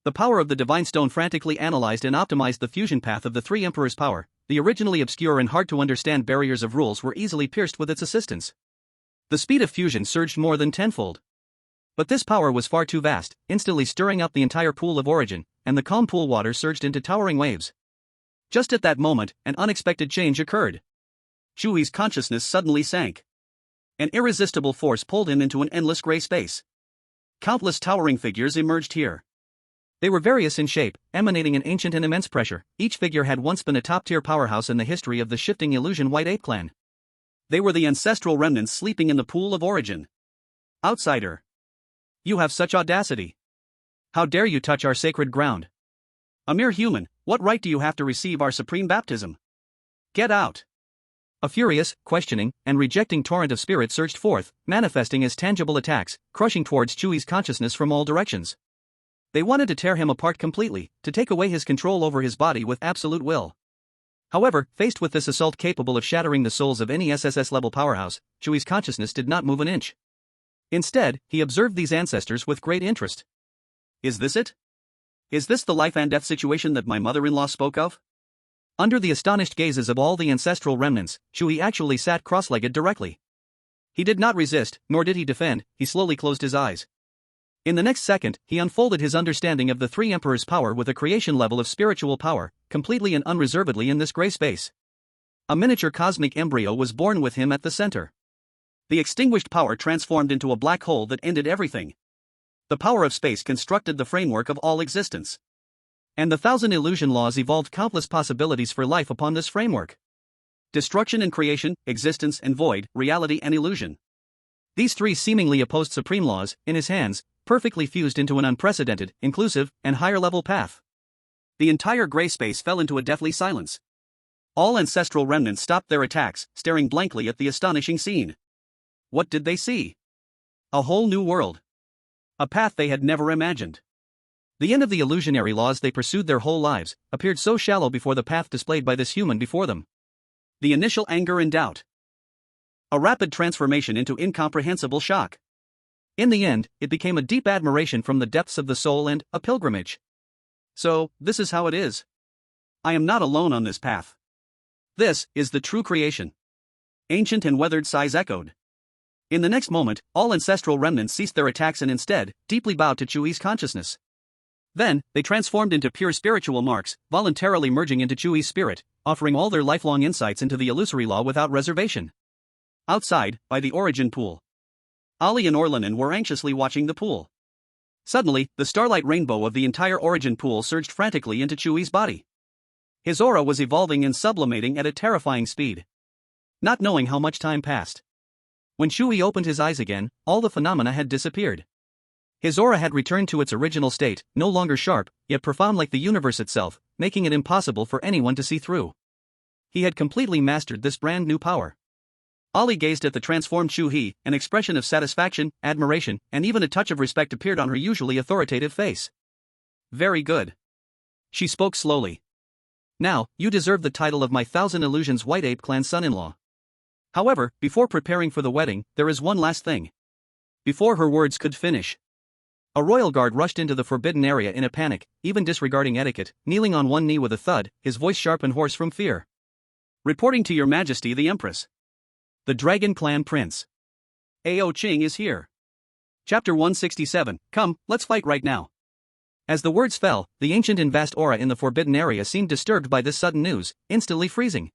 The power of the Divine Stone frantically analyzed and optimized the fusion path of the three emperors' power. The originally obscure and hard-to-understand barriers of rules were easily pierced with its assistance. The speed of fusion surged more than tenfold. But this power was far too vast, instantly stirring up the entire pool of origin, and the calm pool water surged into towering waves. Just at that moment, an unexpected change occurred. Chu He's consciousness suddenly sank. An irresistible force pulled him into an endless gray space. Countless towering figures emerged here. They were various in shape, emanating an ancient and immense pressure. Each figure had once been a top-tier powerhouse in the history of the shifting illusion White Ape clan. They were the ancestral remnants sleeping in the pool of origin. "Outsider. You have such audacity. How dare you touch our sacred ground? A mere human, what right do you have to receive our supreme baptism? Get out." A furious, questioning, and rejecting torrent of spirit surged forth, manifesting as tangible attacks, crushing towards Chu He's consciousness from all directions. They wanted to tear him apart completely, to take away his control over his body with absolute will. However, faced with this assault capable of shattering the souls of any SSS-level powerhouse, Chu He's consciousness did not move an inch. Instead, he observed these ancestors with great interest. "Is this it? Is this the life and death situation that my mother-in-law spoke of?" Under the astonished gazes of all the ancestral remnants, Chu He actually sat cross-legged directly. He did not resist, nor did he defend. He slowly closed his eyes. In the next second, he unfolded his understanding of the three emperors' power with a creation level of spiritual power, completely and unreservedly in this gray space. A miniature cosmic embryo was born with him at the center. The extinguished power transformed into a black hole that ended everything. The power of space constructed the framework of all existence. And the thousand illusion laws evolved countless possibilities for life upon this framework. Destruction and creation, existence and void, reality and illusion. These three seemingly opposed supreme laws, in his hands, perfectly fused into an unprecedented, inclusive, and higher-level path. The entire gray space fell into a deathly silence. All ancestral remnants stopped their attacks, staring blankly at the astonishing scene. What did they see? A whole new world. A path they had never imagined. The end of the illusionary laws they pursued their whole lives appeared so shallow before the path displayed by this human before them. The initial anger and doubt. A rapid transformation into incomprehensible shock. In the end, it became a deep admiration from the depths of the soul and a pilgrimage. So, this is how it is. I am not alone on this path. This is the true creation. Ancient and weathered sighs echoed. In the next moment, all ancestral remnants ceased their attacks and instead, deeply bowed to Chu He's consciousness. Then, they transformed into pure spiritual marks, voluntarily merging into Chu He's spirit, offering all their lifelong insights into the illusory law without reservation. Outside, by the origin pool, Ali and Orlanen were anxiously watching the pool. Suddenly, the starlight rainbow of the entire origin pool surged frantically into Chu He's body. His aura was evolving and sublimating at a terrifying speed. Not knowing how much time passed. When Chu He opened his eyes again, all the phenomena had disappeared. His aura had returned to its original state, no longer sharp, yet profound like the universe itself, making it impossible for anyone to see through. He had completely mastered this brand new power. Ali gazed at the transformed Chu He, an expression of satisfaction, admiration, and even a touch of respect appeared on her usually authoritative face. "Very good." She spoke slowly. "Now, you deserve the title of my Thousand Illusions White Ape clan son-in-law. However, before preparing for the wedding, there is one last thing. Before her words could finish, a royal guard rushed into the forbidden area in a panic, even disregarding etiquette, kneeling on one knee with a thud, his voice sharp and hoarse from fear. "Reporting to your majesty the Empress. The Dragon Clan Prince. Ao Qing is here." Chapter 167, Come, let's fight right now. As the words fell, the ancient and vast aura in the forbidden area seemed disturbed by this sudden news, instantly freezing.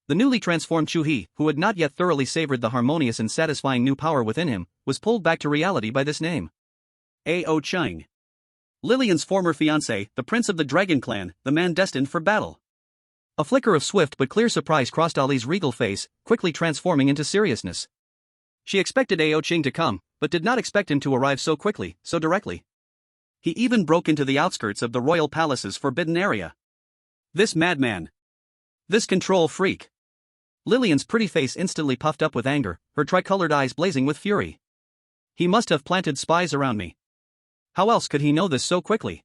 The newly transformed Chu He, who had not yet thoroughly savored the harmonious and satisfying new power within him, was pulled back to reality by this name. Ao Qing. Lillian's former fiancé, the prince of the Dragon Clan, the man destined for battle. A flicker of swift but clear surprise crossed Ali's regal face, quickly transforming into seriousness. She expected Ao Qing to come, but did not expect him to arrive so quickly, so directly. He even broke into the outskirts of the royal palace's forbidden area. This madman. This control freak. Lillian's pretty face instantly puffed up with anger, her tricolored eyes blazing with fury. He must have planted spies around me. How else could he know this so quickly?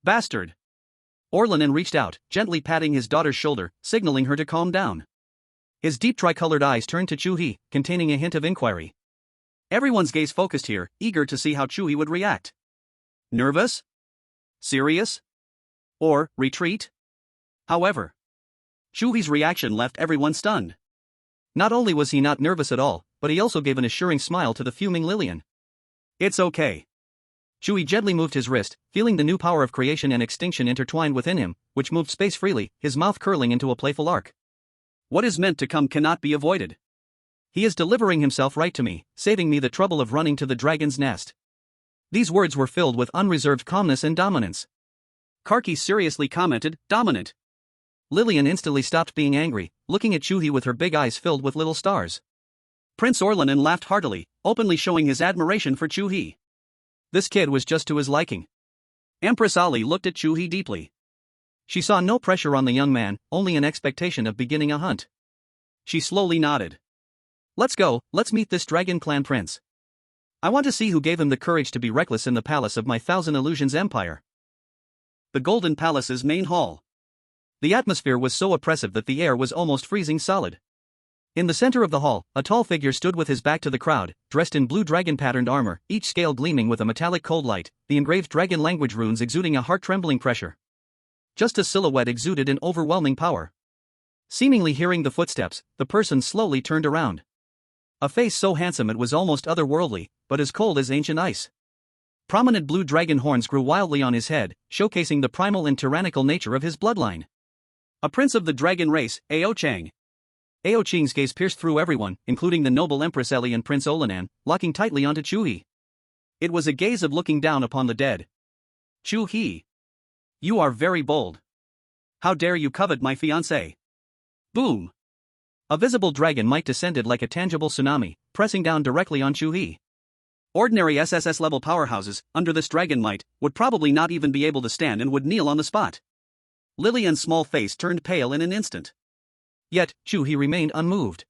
Bastard. Orlanen reached out, gently patting his daughter's shoulder, signaling her to calm down. His deep tricolored eyes turned to Chu He, containing a hint of inquiry. Everyone's gaze focused here, eager to see how Chu He would react. Nervous? Serious? Or retreat? However, Chu He's reaction left everyone stunned. Not only was he not nervous at all, but he also gave an assuring smile to the fuming Lillian. It's okay. Chu He gently moved his wrist, feeling the new power of creation and extinction intertwined within him, which moved space freely, his mouth curling into a playful arc. What is meant to come cannot be avoided. He is delivering himself right to me, saving me the trouble of running to the dragon's nest. These words were filled with unreserved calmness and dominance. Karki seriously commented, "Dominant." Lillian instantly stopped being angry, looking at Chu He with her big eyes filled with little stars. Prince Orlanen laughed heartily, openly showing his admiration for Chu He. This kid was just to his liking. Empress Ali looked at Chu He deeply. She saw no pressure on the young man, only an expectation of beginning a hunt. She slowly nodded. Let's go, let's meet this Dragon Clan prince. I want to see who gave him the courage to be reckless in the palace of my Thousand Illusions empire. The Golden Palace's main hall. The atmosphere was so oppressive that the air was almost freezing solid. In the center of the hall, a tall figure stood with his back to the crowd, dressed in blue dragon-patterned armor, each scale gleaming with a metallic cold light, the engraved dragon language runes exuding a heart-trembling pressure. Just a silhouette exuded an overwhelming power. Seemingly hearing the footsteps, the person slowly turned around. A face so handsome it was almost otherworldly, but as cold as ancient ice. Prominent blue dragon horns grew wildly on his head, showcasing the primal and tyrannical nature of his bloodline. A prince of the dragon race, Ao Qing. Ao Qing's gaze pierced through everyone, including the noble Empress Ellie and Prince Olanan, locking tightly onto Chu He. It was a gaze of looking down upon the dead. Chu He. You are very bold. How dare you covet my fiancé? Boom. A visible dragon might descended like a tangible tsunami, pressing down directly on Chu He. Ordinary SSS-level powerhouses, under this dragon might, would probably not even be able to stand and would kneel on the spot. Lillian's small face turned pale in an instant. Yet, Chu He remained unmoved.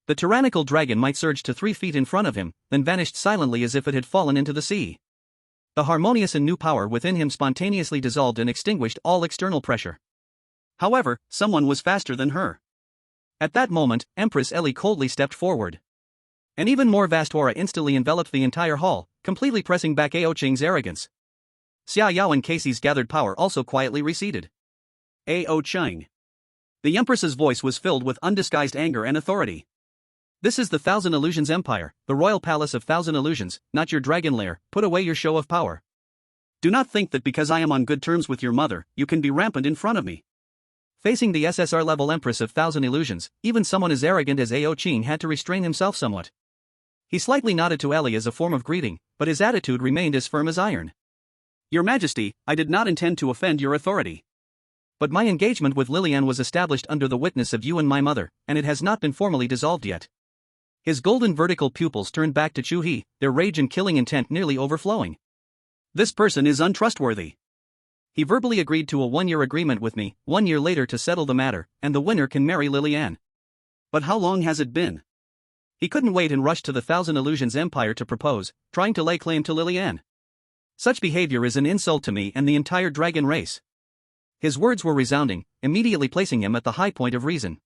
The tyrannical dragon might surged to 3 feet in front of him, then vanished silently as if it had fallen into the sea. The harmonious and new power within him spontaneously dissolved and extinguished all external pressure. However, someone was faster than her. At that moment, Empress Ellie coldly stepped forward. An even more vast aura instantly enveloped the entire hall, completely pressing back Ao Qing's arrogance. Xia Yao and Casey's gathered power also quietly receded. Ao Qing. The Empress's voice was filled with undisguised anger and authority. This is the Thousand Illusions Empire, the royal palace of Thousand Illusions, not your dragon lair. Put away your show of power. Do not think that because I am on good terms with your mother, you can be rampant in front of me. Facing the SSR-level Empress of Thousand Illusions, even someone as arrogant as Ao Qing had to restrain himself somewhat. He slightly nodded to Ellie as a form of greeting, but his attitude remained as firm as iron. Your Majesty, I did not intend to offend your authority. But my engagement with Lillian was established under the witness of you and my mother, and it has not been formally dissolved yet. His golden vertical pupils turned back to Chu He, their rage and killing intent nearly overflowing. This person is untrustworthy. He verbally agreed to a 1-year agreement with me, 1 year later to settle the matter, and the winner can marry Lillian. But how long has it been? He couldn't wait and rushed to the Thousand Illusions Empire to propose, trying to lay claim to Lillian. Such behavior is an insult to me and the entire dragon race. His words were resounding, immediately placing him at the high point of reason.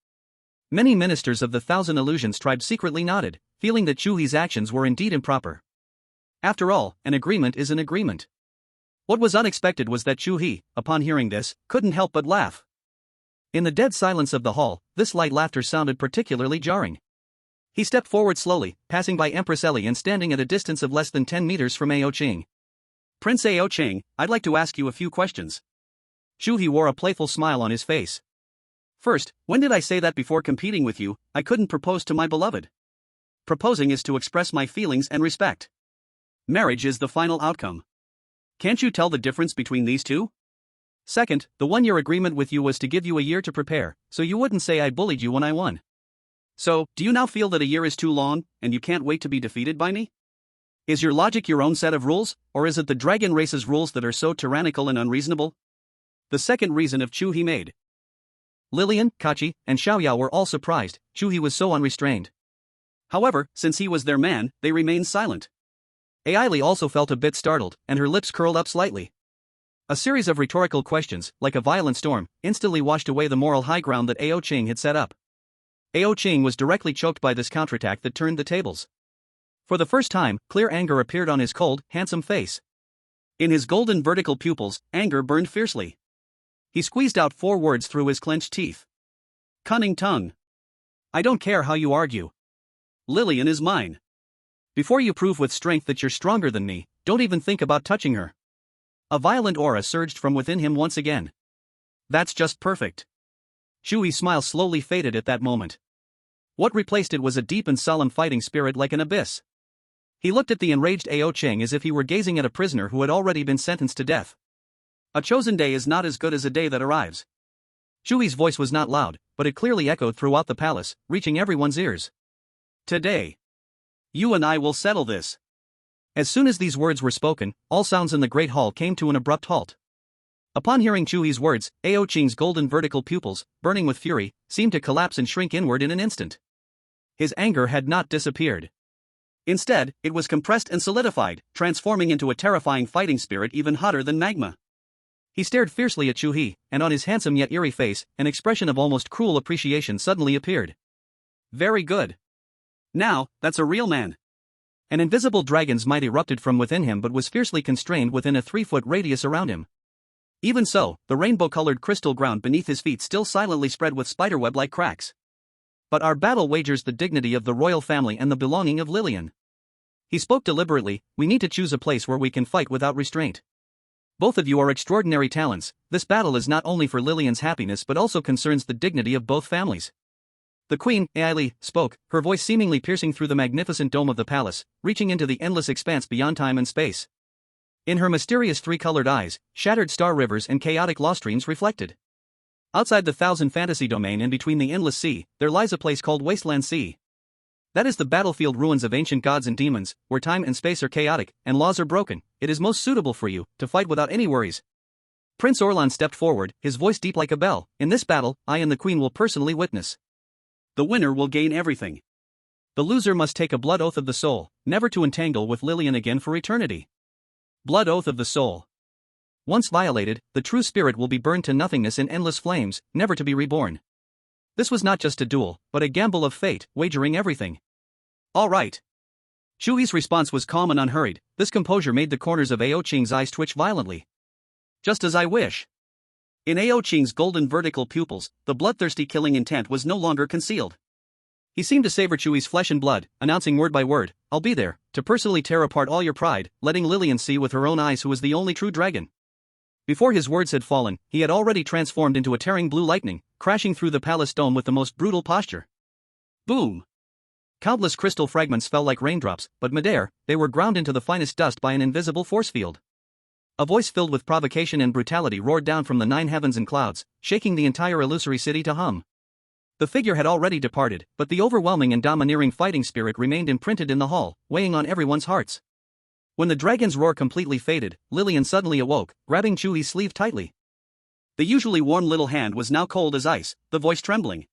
Many ministers of the Thousand Illusions tribe secretly nodded, feeling that Chu He's actions were indeed improper. After all, an agreement is an agreement. What was unexpected was that Chu He, upon hearing this, couldn't help but laugh. In the dead silence of the hall, this light laughter sounded particularly jarring. He stepped forward slowly, passing by Empress Ellie and standing at a distance of less than 10 meters from Ao Qing. "Prince Ao Qing, I'd like to ask you a few questions." Chu He wore a playful smile on his face. "First, when did I say that before competing with you, I couldn't propose to my beloved? Proposing is to express my feelings and respect. Marriage is the final outcome. Can't you tell the difference between these two? Second, the 1-year agreement with you was to give you a year to prepare, so you wouldn't say I bullied you when I won. So, do you now feel that a year is too long, and you can't wait to be defeated by me? Is your logic your own set of rules, or is it the dragon race's rules that are so tyrannical and unreasonable?" The second reason of Chu He made. Lillian, Kachi, and Xiaoyao were all surprised. Chu He was so unrestrained. However, since he was their man, they remained silent. Ailey also felt a bit startled, and her lips curled up slightly. A series of rhetorical questions, like a violent storm, instantly washed away the moral high ground that Ao Qing had set up. Ao Qing was directly choked by this counterattack that turned the tables. For the first time, clear anger appeared on his cold, handsome face. In his golden vertical pupils, anger burned fiercely. He squeezed out 4 words through his clenched teeth. "Cunning tongue. I don't care how you argue. Lillian is mine. Before you prove with strength that you're stronger than me, don't even think about touching her." A violent aura surged from within him once again. "That's just perfect." Chu He's smile slowly faded at that moment. What replaced it was a deep and solemn fighting spirit like an abyss. He looked at the enraged Ao Qing as if he were gazing at a prisoner who had already been sentenced to death. "A chosen day is not as good as a day that arrives." Chu He's voice was not loud, but it clearly echoed throughout the palace, reaching everyone's ears. "Today, you and I will settle this." As soon as these words were spoken, all sounds in the great hall came to an abrupt halt. Upon hearing Chu He's words, Ao Qing's golden vertical pupils, burning with fury, seemed to collapse and shrink inward in an instant. His anger had not disappeared. Instead, it was compressed and solidified, transforming into a terrifying fighting spirit even hotter than magma. He stared fiercely at Chu He, and on his handsome yet eerie face, an expression of almost cruel appreciation suddenly appeared. "Very good. Now, that's a real man." An invisible dragon's might erupted from within him but was fiercely constrained within a 3-foot radius around him. Even so, the rainbow-colored crystal ground beneath his feet still silently spread with spiderweb-like cracks. "But our battle wagers the dignity of the royal family and the belonging of Lillian." He spoke deliberately. "We need to choose a place where we can fight without restraint. Both of you are extraordinary talents. This battle is not only for Lillian's happiness but also concerns the dignity of both families." The Queen, Ailey, spoke, her voice seemingly piercing through the magnificent dome of the palace, reaching into the endless expanse beyond time and space. In her mysterious 3-colored eyes, shattered star rivers and chaotic law streams reflected. Outside the thousand fantasy domain and between the endless sea, there lies a place called Wasteland Sea. That is the battlefield ruins of ancient gods and demons, where time and space are chaotic, and laws are broken. It is most suitable for you to fight without any worries. Prince Orlan stepped forward, his voice deep like a bell. "In this battle, I and the Queen will personally witness. The winner will gain everything. The loser must take a blood oath of the soul, never to entangle with Lillian again for eternity. Blood oath of the soul. Once violated, the true spirit will be burned to nothingness in endless flames, never to be reborn." This was not just a duel, but a gamble of fate, wagering everything. "All right." Chu He's response was calm and unhurried. This composure made the corners of Ao Qing's eyes twitch violently. "Just as I wish." In Ao Qing's golden vertical pupils, the bloodthirsty killing intent was no longer concealed. He seemed to savor Chu He's flesh and blood, announcing word by word, "I'll be there, to personally tear apart all your pride, letting Lillian see with her own eyes who is the only true dragon." Before his words had fallen, he had already transformed into a tearing blue lightning, crashing through the palace dome with the most brutal posture. Boom! Countless crystal fragments fell like raindrops, but midair, they were ground into the finest dust by an invisible force field. A voice filled with provocation and brutality roared down from the 9 heavens and clouds, shaking the entire illusory city to hum. The figure had already departed, but the overwhelming and domineering fighting spirit remained imprinted in the hall, weighing on everyone's hearts. When the dragon's roar completely faded, Lillian suddenly awoke, grabbing Chu He's sleeve tightly. The usually warm little hand was now cold as ice, the voice trembling.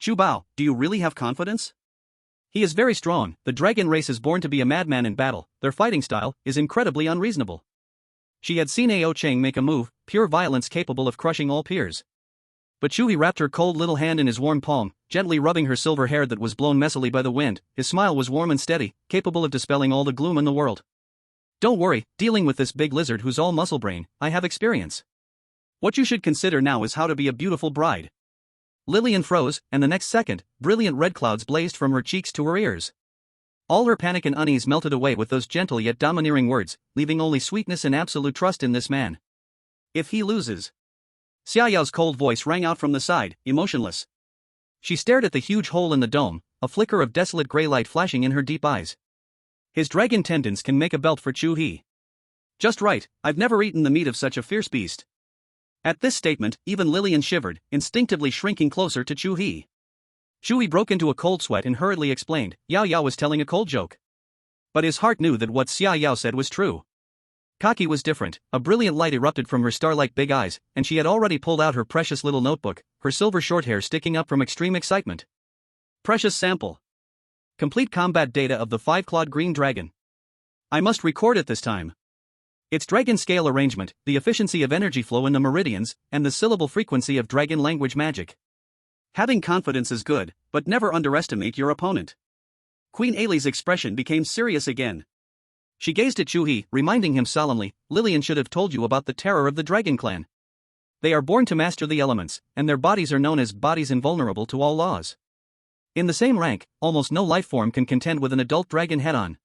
"Chu Bao, do you really have confidence? He is very strong. The dragon race is born to be a madman in battle. Their fighting style is incredibly unreasonable." She had seen Ao Qing make a move, pure violence capable of crushing all peers. But Chu He wrapped her cold little hand in his warm palm, gently rubbing her silver hair that was blown messily by the wind. His smile was warm and steady, capable of dispelling all the gloom in the world. Don't worry, dealing with this big lizard who's all muscle brain, I have experience. What you should consider now is how to be a beautiful bride. Lillian froze, and the next second, brilliant red clouds blazed from her cheeks to her ears. All her panic and unease melted away with those gentle yet domineering words, leaving only sweetness and absolute trust in this man. If he loses. Xiaoyao's cold voice rang out from the side, emotionless. She stared at the huge hole in the dome, a flicker of desolate gray light flashing in her deep eyes. His dragon tendons can make a belt for Chu He. Just right, I've never eaten the meat of such a fierce beast. At this statement, even Lillian shivered, instinctively shrinking closer to Chu He. Chu He broke into a cold sweat and hurriedly explained, Yao Yao was telling a cold joke. But his heart knew that what Xiao Yao said was true. Kaki was different, a brilliant light erupted from her star-like big eyes, and she had already pulled out her precious little notebook, her silver short hair sticking up from extreme excitement. Precious sample. Complete combat data of the 5-clawed green dragon. I must record it this time. Its dragon scale arrangement, the efficiency of energy flow in the meridians, and the syllable frequency of dragon language magic. Having confidence is good, but never underestimate your opponent. Queen Ailey's expression became serious again. She gazed at Chu He, reminding him solemnly, Lillian should have told you about the terror of the dragon clan. They are born to master the elements, and their bodies are known as bodies invulnerable to all laws. In the same rank, almost no life form can contend with an adult dragon head-on.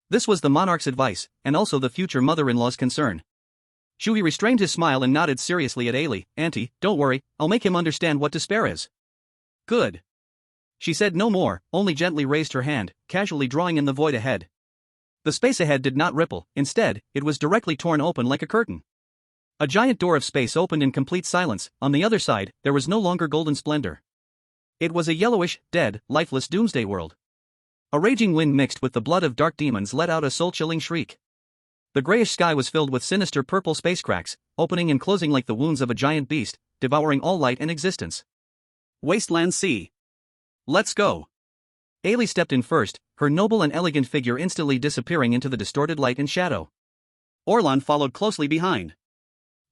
This was the monarch's advice, and also the future mother-in-law's concern. Chu He restrained his smile and nodded seriously at Ailey, Auntie, don't worry, I'll make him understand what despair is. Good. She said no more, only gently raised her hand, casually drawing in the void ahead. The space ahead did not ripple, instead, it was directly torn open like a curtain. A giant door of space opened in complete silence. On the other side, there was no longer golden splendor. It was a yellowish, dead, lifeless doomsday world. A raging wind mixed with the blood of dark demons let out a soul-chilling shriek. The grayish sky was filled with sinister purple space cracks, opening and closing like the wounds of a giant beast, devouring all light and existence. Wasteland Sea. Let's go. Ailey stepped in first, her noble and elegant figure instantly disappearing into the distorted light and shadow. Orlan followed closely behind.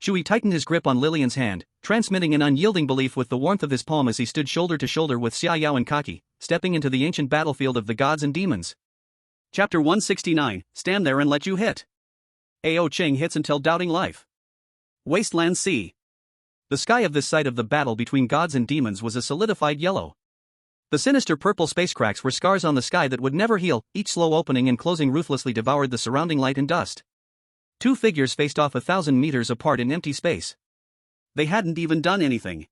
Chu He tightened his grip on Lillian's hand, transmitting an unyielding belief with the warmth of his palm as he stood shoulder to shoulder with Xiao Yao and Kaki, stepping into the ancient battlefield of the gods and demons. Chapter 169, Stand There and Let You Hit. Ao Ching hits until doubting life. Wasteland Sea. The sky of this site of the battle between gods and demons was a solidified yellow. The sinister purple space cracks were scars on the sky that would never heal, each slow opening and closing ruthlessly devoured the surrounding light and dust. Two figures faced off 1,000 meters apart in empty space. They hadn't even done anything.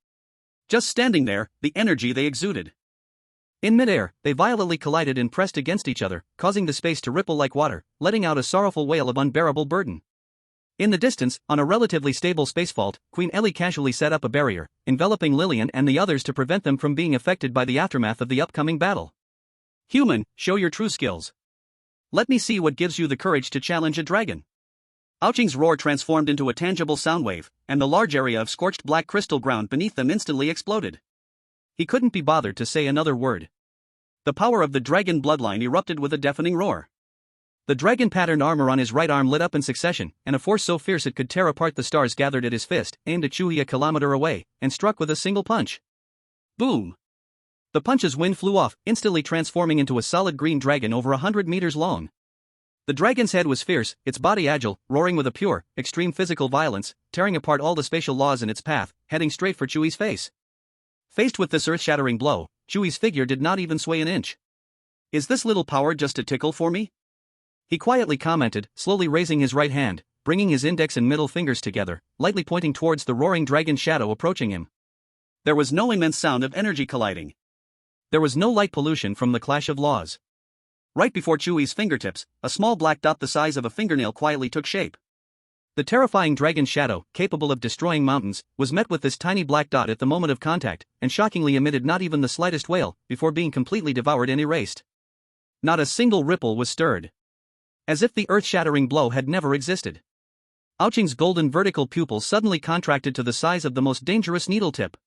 Just standing there, the energy they exuded. In midair, they violently collided and pressed against each other, causing the space to ripple like water, letting out a sorrowful wail of unbearable burden. In the distance, on a relatively stable space fault, Queen Ellie casually set up a barrier, enveloping Lillian and the others to prevent them from being affected by the aftermath of the upcoming battle. Human, show your true skills. Let me see what gives you the courage to challenge a dragon. Ao Ching's roar transformed into a tangible sound wave, and the large area of scorched black crystal ground beneath them instantly exploded. He couldn't be bothered to say another word. The power of the dragon bloodline erupted with a deafening roar. The dragon-patterned armor on his right arm lit up in succession, and a force so fierce it could tear apart the stars gathered at his fist, aimed at Chu He a kilometer away, and struck with a single punch. Boom! The punch's wind flew off, instantly transforming into a solid green dragon over 100 meters long. The dragon's head was fierce, its body agile, roaring with a pure, extreme physical violence, tearing apart all the spatial laws in its path, heading straight for Chu He's face. Faced with this earth-shattering blow, Chu He's figure did not even sway an inch. Is this little power just a tickle for me? He quietly commented, slowly raising his right hand, bringing his index and middle fingers together, lightly pointing towards the roaring dragon shadow approaching him. There was no immense sound of energy colliding. There was no light pollution from the clash of laws. Right before Chu He's fingertips, a small black dot the size of a fingernail quietly took shape. The terrifying dragon shadow, capable of destroying mountains, was met with this tiny black dot at the moment of contact, and shockingly emitted not even the slightest wail, before being completely devoured and erased. Not a single ripple was stirred. As if the earth-shattering blow had never existed. Ao Ching's golden vertical pupils suddenly contracted to the size of the most dangerous needle tip.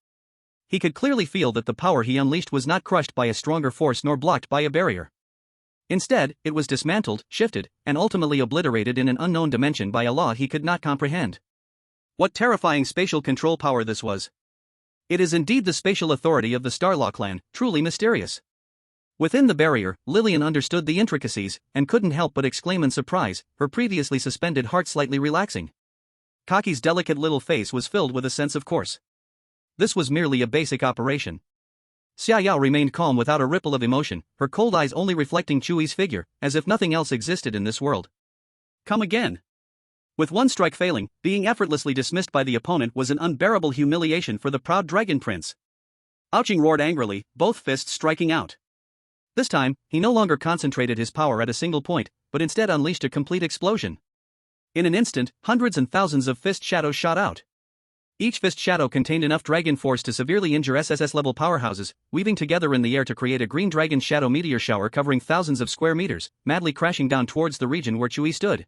He could clearly feel that the power he unleashed was not crushed by a stronger force nor blocked by a barrier. Instead, it was dismantled, shifted, and ultimately obliterated in an unknown dimension by a law he could not comprehend. What terrifying spatial control power this was! It is indeed the spatial authority of the Starlaw clan, truly mysterious. Within the barrier, Lillian understood the intricacies, and couldn't help but exclaim in surprise, her previously suspended heart slightly relaxing. Kaki's delicate little face was filled with a sense of course. This was merely a basic operation. Xiaoyao remained calm without a ripple of emotion, her cold eyes only reflecting Chu He's figure, as if nothing else existed in this world. Come again. With one strike failing, being effortlessly dismissed by the opponent was an unbearable humiliation for the proud dragon prince. Ouching roared angrily, both fists striking out. This time, he no longer concentrated his power at a single point, but instead unleashed a complete explosion. In an instant, hundreds and thousands of fist shadows shot out. Each fist shadow contained enough dragon force to severely injure SSS-level powerhouses, weaving together in the air to create a green dragon shadow meteor shower covering thousands of square meters, madly crashing down towards the region where Chu He stood.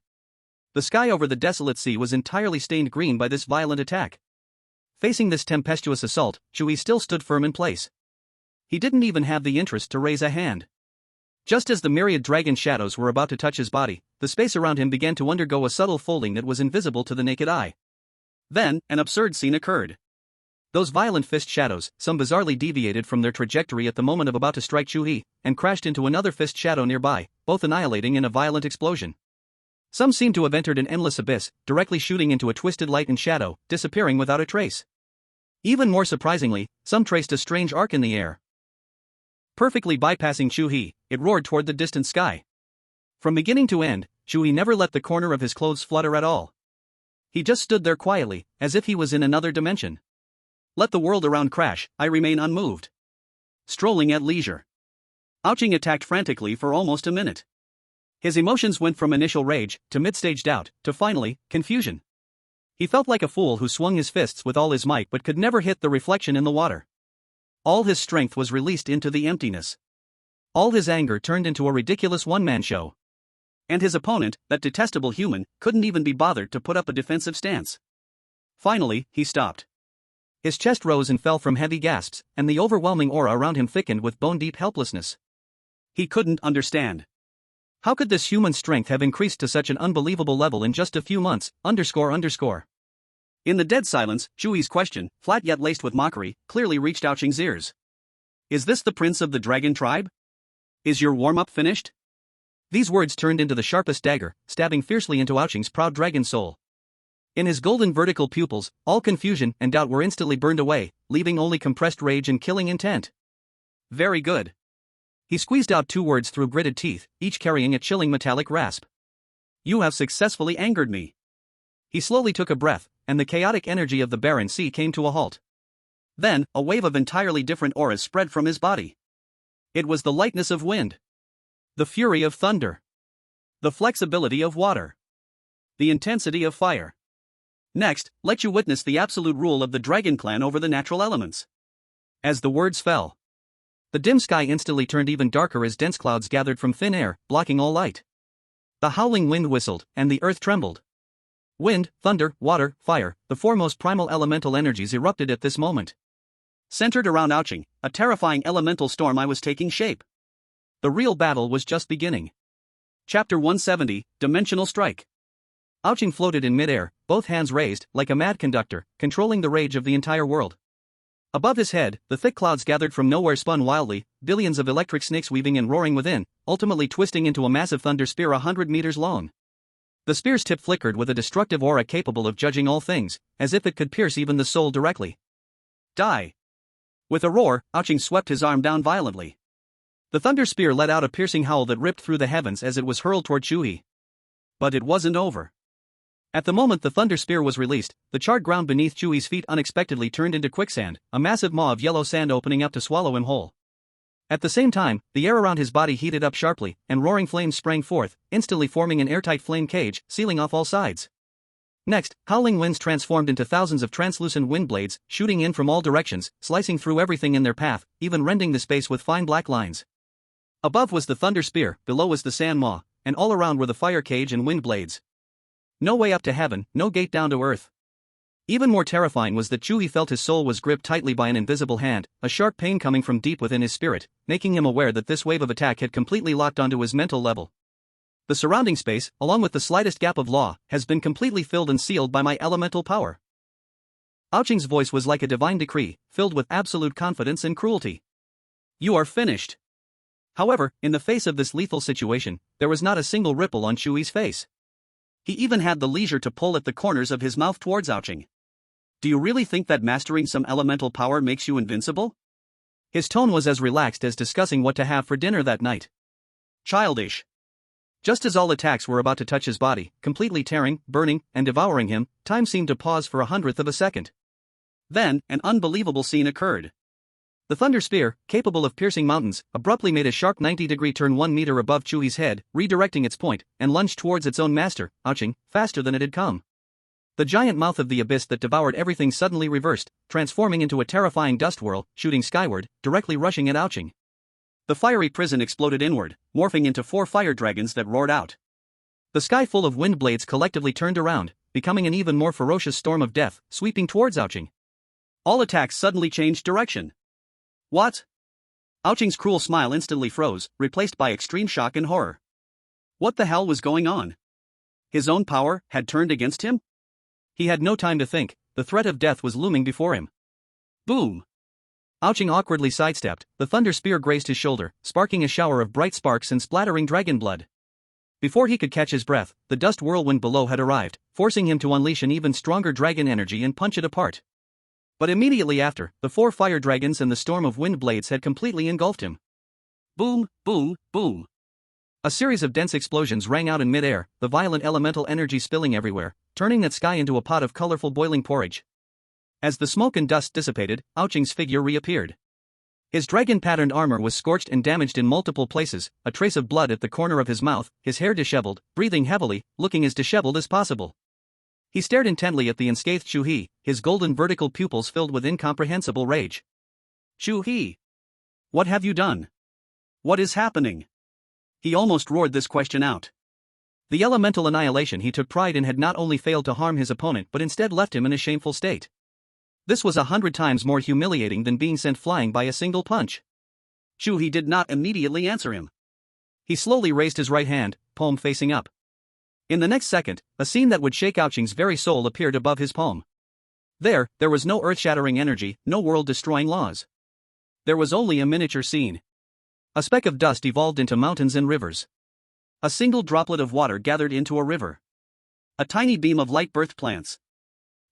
The sky over the desolate sea was entirely stained green by this violent attack. Facing this tempestuous assault, Chu He still stood firm in place. He didn't even have the interest to raise a hand. Just as the myriad dragon shadows were about to touch his body, the space around him began to undergo a subtle folding that was invisible to the naked eye. Then, an absurd scene occurred. Those violent fist shadows, some bizarrely deviated from their trajectory at the moment of about to strike Chu He, and crashed into another fist shadow nearby, both annihilating in a violent explosion. Some seemed to have entered an endless abyss, directly shooting into a twisted light and shadow, disappearing without a trace. Even more surprisingly, some traced a strange arc in the air. Perfectly bypassing Chu He, it roared toward the distant sky. From beginning to end, Chu He never let the corner of his clothes flutter at all. He just stood there quietly, as if he was in another dimension. Let the world around crash, I remain unmoved. Strolling at leisure. Ouching attacked frantically for almost a minute. His emotions went from initial rage, to mid-stage doubt, to finally, confusion. He felt like a fool who swung his fists with all his might but could never hit the reflection in the water. All his strength was released into the emptiness. All his anger turned into a ridiculous one-man show. And his opponent, that detestable human, couldn't even be bothered to put up a defensive stance. Finally, he stopped. His chest rose and fell from heavy gasps, and the overwhelming aura around him thickened with bone-deep helplessness. He couldn't understand. How could this human strength have increased to such an unbelievable level in just a few months, __. In the dead silence, Chu He's question, flat yet laced with mockery, clearly reached Ouching's ears. Is this the prince of the dragon tribe? Is your warm-up finished? These words turned into the sharpest dagger, stabbing fiercely into Ouching's proud dragon soul. In his golden vertical pupils, all confusion and doubt were instantly burned away, leaving only compressed rage and killing intent. Very good. He squeezed out 2 words through gritted teeth, each carrying a chilling metallic rasp. You have successfully angered me. He slowly took a breath, and the chaotic energy of the barren sea came to a halt. Then, a wave of entirely different auras spread from his body. It was the lightness of wind. The fury of thunder. The flexibility of water. The intensity of fire. Next, let you witness the absolute rule of the dragon clan over the natural elements. As the words fell, the dim sky instantly turned even darker as dense clouds gathered from thin air, blocking all light. The howling wind whistled, and the earth trembled. Wind, thunder, water, fire, the 4 most primal elemental energies erupted at this moment. Centered around Ouching, a terrifying elemental storm was taking shape. The real battle was just beginning. Chapter 170, Dimensional Strike. Ouching floated in midair, both hands raised, like a mad conductor, controlling the rage of the entire world. Above his head, the thick clouds gathered from nowhere spun wildly, billions of electric snakes weaving and roaring within, ultimately twisting into a massive thunder spear 100 meters long. The spear's tip flickered with a destructive aura capable of judging all things, as if it could pierce even the soul directly. Die! With a roar, Ouching swept his arm down violently. The thunder spear let out a piercing howl that ripped through the heavens as it was hurled toward Chu He. But it wasn't over. At the moment the thunder spear was released, the charred ground beneath Chu He's feet unexpectedly turned into quicksand, a massive maw of yellow sand opening up to swallow him whole. At the same time, the air around his body heated up sharply, and roaring flames sprang forth, instantly forming an airtight flame cage, sealing off all sides. Next, howling winds transformed into thousands of translucent wind blades, shooting in from all directions, slicing through everything in their path, even rending the space with fine black lines. Above was the thunder spear, below was the sand maw, and all around were the fire cage and wind blades. No way up to heaven, no gate down to earth. Even more terrifying was that Chu He felt his soul was gripped tightly by an invisible hand, a sharp pain coming from deep within his spirit, making him aware that this wave of attack had completely locked onto his mental level. The surrounding space, along with the slightest gap of law, has been completely filled and sealed by my elemental power. Ouching's voice was like a divine decree, filled with absolute confidence and cruelty. You are finished. However, in the face of this lethal situation, there was not a single ripple on Chu He's face. He even had the leisure to pull at the corners of his mouth towards Ouching. Do you really think that mastering some elemental power makes you invincible? His tone was as relaxed as discussing what to have for dinner that night. Childish. Just as all attacks were about to touch his body, completely tearing, burning, and devouring him, time seemed to pause for 1/100th of a second. Then, an unbelievable scene occurred. The thunder spear, capable of piercing mountains, abruptly made a sharp 90-degree turn 1 meter above Chu He's head, redirecting its point, and lunged towards its own master, Ouching, faster than it had come. The giant mouth of the abyss that devoured everything suddenly reversed, transforming into a terrifying dust whirl, shooting skyward, directly rushing at Ouching. The fiery prison exploded inward, morphing into 4 fire dragons that roared out. The sky full of wind blades collectively turned around, becoming an even more ferocious storm of death, sweeping towards Ouching. All attacks suddenly changed direction. What? Ouching's cruel smile instantly froze, replaced by extreme shock and horror. What the hell was going on? His own power had turned against him? He had no time to think, the threat of death was looming before him. Boom! Ouching awkwardly sidestepped, the thunder spear grazed his shoulder, sparking a shower of bright sparks and splattering dragon blood. Before he could catch his breath, the dust whirlwind below had arrived, forcing him to unleash an even stronger dragon energy and punch it apart. But immediately after, the 4 fire dragons and the storm of wind blades had completely engulfed him. Boom, boom, boom. A series of dense explosions rang out in mid-air, the violent elemental energy spilling everywhere, turning that sky into a pot of colorful boiling porridge. As the smoke and dust dissipated, Ouching's figure reappeared. His dragon-patterned armor was scorched and damaged in multiple places, a trace of blood at the corner of his mouth, his hair disheveled, breathing heavily, looking as disheveled as possible. He stared intently at the unscathed Chu He, his golden vertical pupils filled with incomprehensible rage. Chu He! What have you done? What is happening? He almost roared this question out. The elemental annihilation he took pride in had not only failed to harm his opponent but instead left him in a shameful state. This was 100 times more humiliating than being sent flying by a single punch. Chu He did not immediately answer him. He slowly raised his right hand, palm facing up. In the next second, a scene that would shake Ouching's very soul appeared above his palm. There was no earth-shattering energy, no world-destroying laws. There was only a miniature scene. A speck of dust evolved into mountains and rivers. A single droplet of water gathered into a river. A tiny beam of light birthed plants.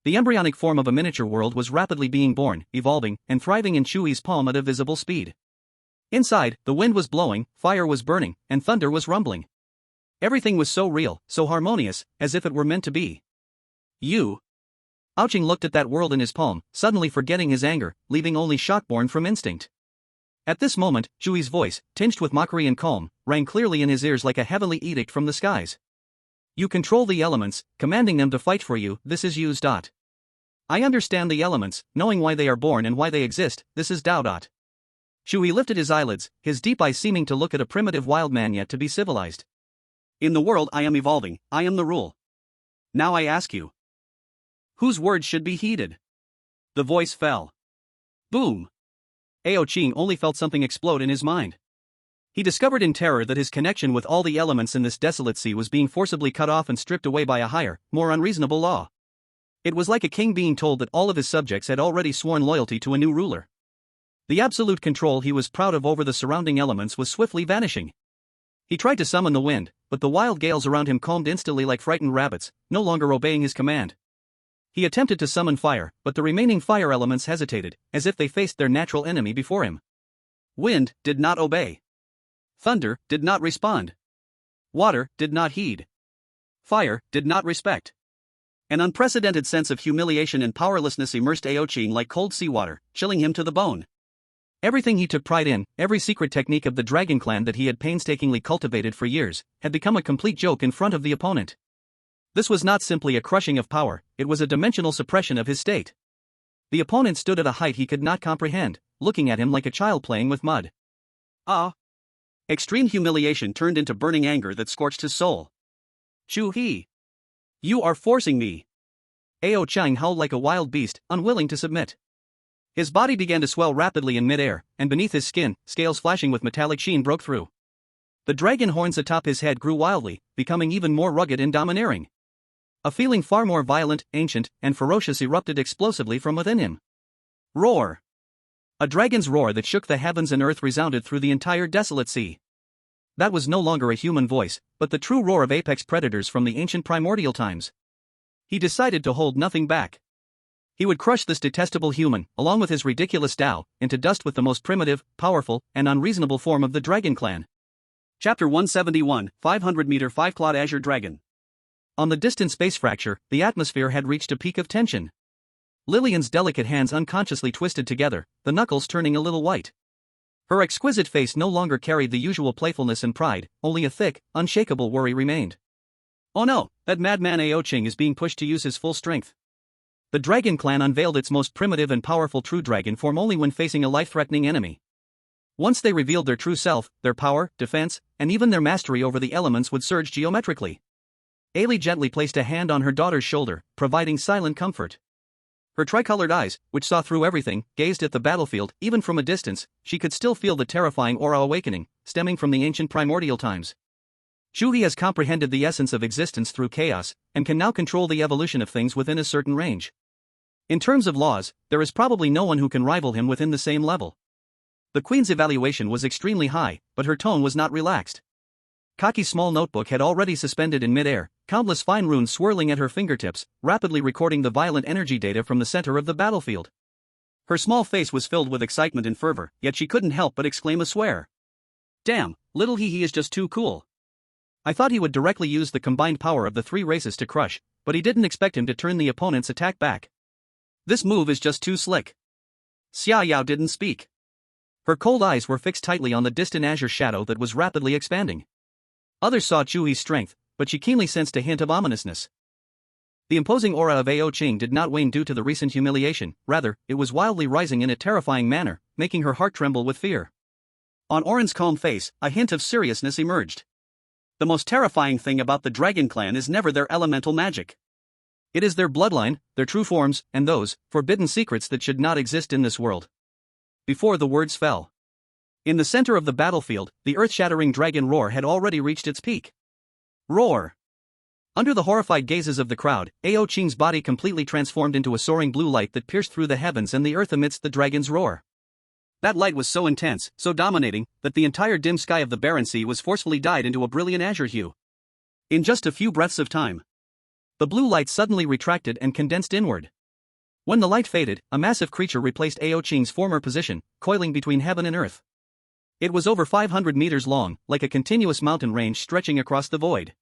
The embryonic form of a miniature world was rapidly being born, evolving, and thriving in Chu He's palm at a visible speed. Inside, the wind was blowing, fire was burning, and thunder was rumbling. Everything was so real, so harmonious, as if it were meant to be. You. Ouching looked at that world in his palm, suddenly forgetting his anger, leaving only shock born from instinct. At this moment, Chu He's voice, tinged with mockery and calm, rang clearly in his ears like a heavenly edict from the skies. You control the elements, commanding them to fight for you, this is you. I understand the elements, knowing why they are born and why they exist, this is Dao. Chu He lifted his eyelids, his deep eyes seeming to look at a primitive wild man yet to be civilized. In the world I am evolving, I am the rule. Now I ask you. Whose words should be heeded? The voice fell. Boom! Ouching only felt something explode in his mind. He discovered in terror that his connection with all the elements in this desolate sea was being forcibly cut off and stripped away by a higher, more unreasonable law. It was like a king being told that all of his subjects had already sworn loyalty to a new ruler. The absolute control he was proud of over the surrounding elements was swiftly vanishing. He tried to summon the wind, but the wild gales around him calmed instantly like frightened rabbits, no longer obeying his command. He attempted to summon fire, but the remaining fire elements hesitated, as if they faced their natural enemy before him. Wind did not obey. Thunder did not respond. Water did not heed. Fire did not respect. An unprecedented sense of humiliation and powerlessness immersed Ouching like cold seawater, chilling him to the bone. Everything he took pride in, every secret technique of the Dragon Clan that he had painstakingly cultivated for years, had become a complete joke in front of the opponent. This was not simply a crushing of power, it was a dimensional suppression of his state. The opponent stood at a height he could not comprehend, looking at him like a child playing with mud. Extreme humiliation turned into burning anger that scorched his soul. Chu He! You are forcing me! Ouching howled like a wild beast, unwilling to submit. His body began to swell rapidly in mid-air, and beneath his skin, scales flashing with metallic sheen broke through. The dragon horns atop his head grew wildly, becoming even more rugged and domineering. A feeling far more violent, ancient, and ferocious erupted explosively from within him. Roar! A dragon's roar that shook the heavens and earth resounded through the entire desolate sea. That was no longer a human voice, but the true roar of apex predators from the ancient primordial times. He decided to hold nothing back. He would crush this detestable human, along with his ridiculous Tao, into dust with the most primitive, powerful, and unreasonable form of the Dragon Clan. Chapter 171, 500-meter 5-clawed azure dragon. On the distant space fracture, the atmosphere had reached a peak of tension. Lillian's delicate hands unconsciously twisted together, the knuckles turning a little white. Her exquisite face no longer carried the usual playfulness and pride, only a thick, unshakable worry remained. Oh no, that madman Ao Ching is being pushed to use his full strength. The Dragon Clan unveiled its most primitive and powerful true dragon form only when facing a life-threatening enemy. Once they revealed their true self, their power, defense, and even their mastery over the elements would surge geometrically. Ailey gently placed a hand on her daughter's shoulder, providing silent comfort. Her tricolored eyes, which saw through everything, gazed at the battlefield. Even from a distance, she could still feel the terrifying aura awakening, stemming from the ancient primordial times. Chu He has comprehended the essence of existence through chaos, and can now control the evolution of things within a certain range. In terms of laws, there is probably no one who can rival him within the same level. The Queen's evaluation was extremely high, but her tone was not relaxed. Kaki's small notebook had already suspended in midair, countless fine runes swirling at her fingertips, rapidly recording the violent energy data from the center of the battlefield. Her small face was filled with excitement and fervor, yet she couldn't help but exclaim a swear. Damn, little He is just too cool. I thought he would directly use the combined power of the three races to crush, but he didn't expect him to turn the opponent's attack back. This move is just too slick. Xia Yao didn't speak. Her cold eyes were fixed tightly on the distant azure shadow that was rapidly expanding. Others saw Chu He's strength, but she keenly sensed a hint of ominousness. The imposing aura of Ao Ching did not wane due to the recent humiliation, rather, it was wildly rising in a terrifying manner, making her heart tremble with fear. On Oren's calm face, a hint of seriousness emerged. The most terrifying thing about the Dragon Clan is never their elemental magic. It is their bloodline, their true forms, and those forbidden secrets that should not exist in this world. Before the words fell. In the center of the battlefield, the earth-shattering dragon roar had already reached its peak. Roar! Under the horrified gazes of the crowd, Ao Ching's body completely transformed into a soaring blue light that pierced through the heavens and the earth amidst the dragon's roar. That light was so intense, so dominating, that the entire dim sky of the barren sea was forcefully dyed into a brilliant azure hue. In just a few breaths of time, the blue light suddenly retracted and condensed inward. When the light faded, a massive creature replaced Ao Ching's former position, coiling between heaven and earth. It was over 500 meters long, like a continuous mountain range stretching across the void.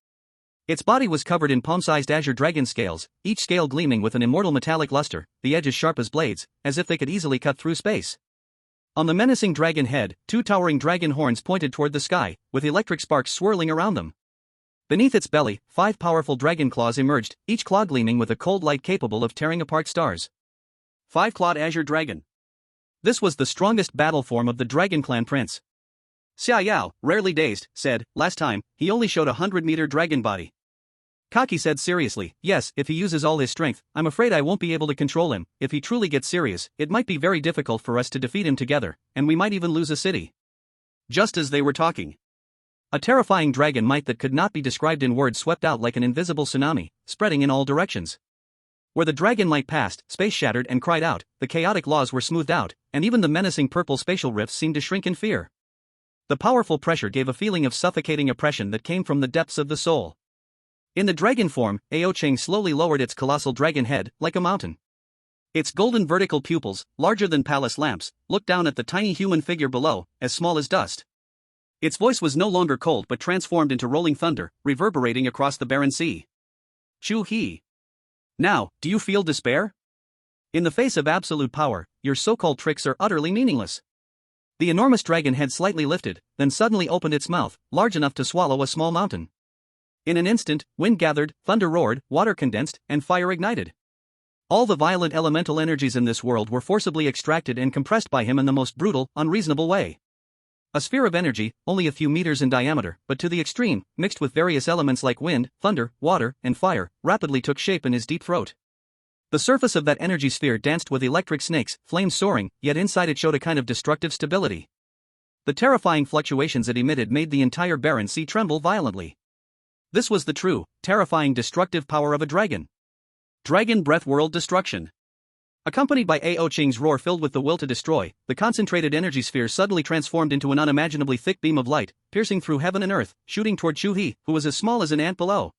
Its body was covered in palm-sized azure dragon scales, each scale gleaming with an immortal metallic luster, the edges sharp as blades, as if they could easily cut through space. On the menacing dragon head, two towering dragon horns pointed toward the sky, with electric sparks swirling around them. Beneath its belly, 5 powerful dragon claws emerged, each claw gleaming with a cold light capable of tearing apart stars. 5-clawed azure dragon. This was the strongest battle form of the Dragon Clan prince. Xia Yao, rarely dazed, said, last time, he only showed a 100-meter dragon body. Kaki said seriously, yes, if he uses all his strength, I'm afraid I won't be able to control him. If he truly gets serious, it might be very difficult for us to defeat him together, and we might even lose a city. Just as they were talking, a terrifying dragon might that could not be described in words swept out like an invisible tsunami, spreading in all directions. Where the dragon light passed, space shattered and cried out, the chaotic laws were smoothed out, and even the menacing purple spatial rifts seemed to shrink in fear. The powerful pressure gave a feeling of suffocating oppression that came from the depths of the soul. In the dragon form, Ao Ching slowly lowered its colossal dragon head, like a mountain. Its golden vertical pupils, larger than palace lamps, looked down at the tiny human figure below, as small as dust. Its voice was no longer cold but transformed into rolling thunder, reverberating across the barren sea. Chu He. Now, do you feel despair? In the face of absolute power, your so-called tricks are utterly meaningless. The enormous dragon head slightly lifted, then suddenly opened its mouth, large enough to swallow a small mountain. In an instant, wind gathered, thunder roared, water condensed, and fire ignited. All the violent elemental energies in this world were forcibly extracted and compressed by him in the most brutal, unreasonable way. A sphere of energy, only a few meters in diameter, but to the extreme, mixed with various elements like wind, thunder, water, and fire, rapidly took shape in his deep throat. The surface of that energy sphere danced with electric snakes, flames soaring, yet inside it showed a kind of destructive stability. The terrifying fluctuations it emitted made the entire barren sea tremble violently. This was the true, terrifying destructive power of a dragon. Dragon breath world destruction. Accompanied by Ao Qing's roar filled with the will to destroy, the concentrated energy sphere suddenly transformed into an unimaginably thick beam of light, piercing through heaven and earth, shooting toward Chu He, who was as small as an ant below.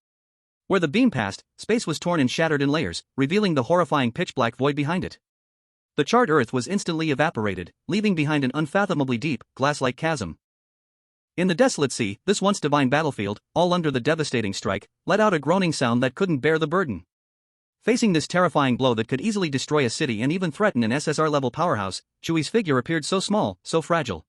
Where the beam passed, space was torn and shattered in layers, revealing the horrifying pitch-black void behind it. The charred earth was instantly evaporated, leaving behind an unfathomably deep, glass-like chasm. In the desolate sea, this once divine battlefield, all under the devastating strike, let out a groaning sound that couldn't bear the burden. Facing this terrifying blow that could easily destroy a city and even threaten an SSR-level powerhouse, Chu He's figure appeared so small, so fragile.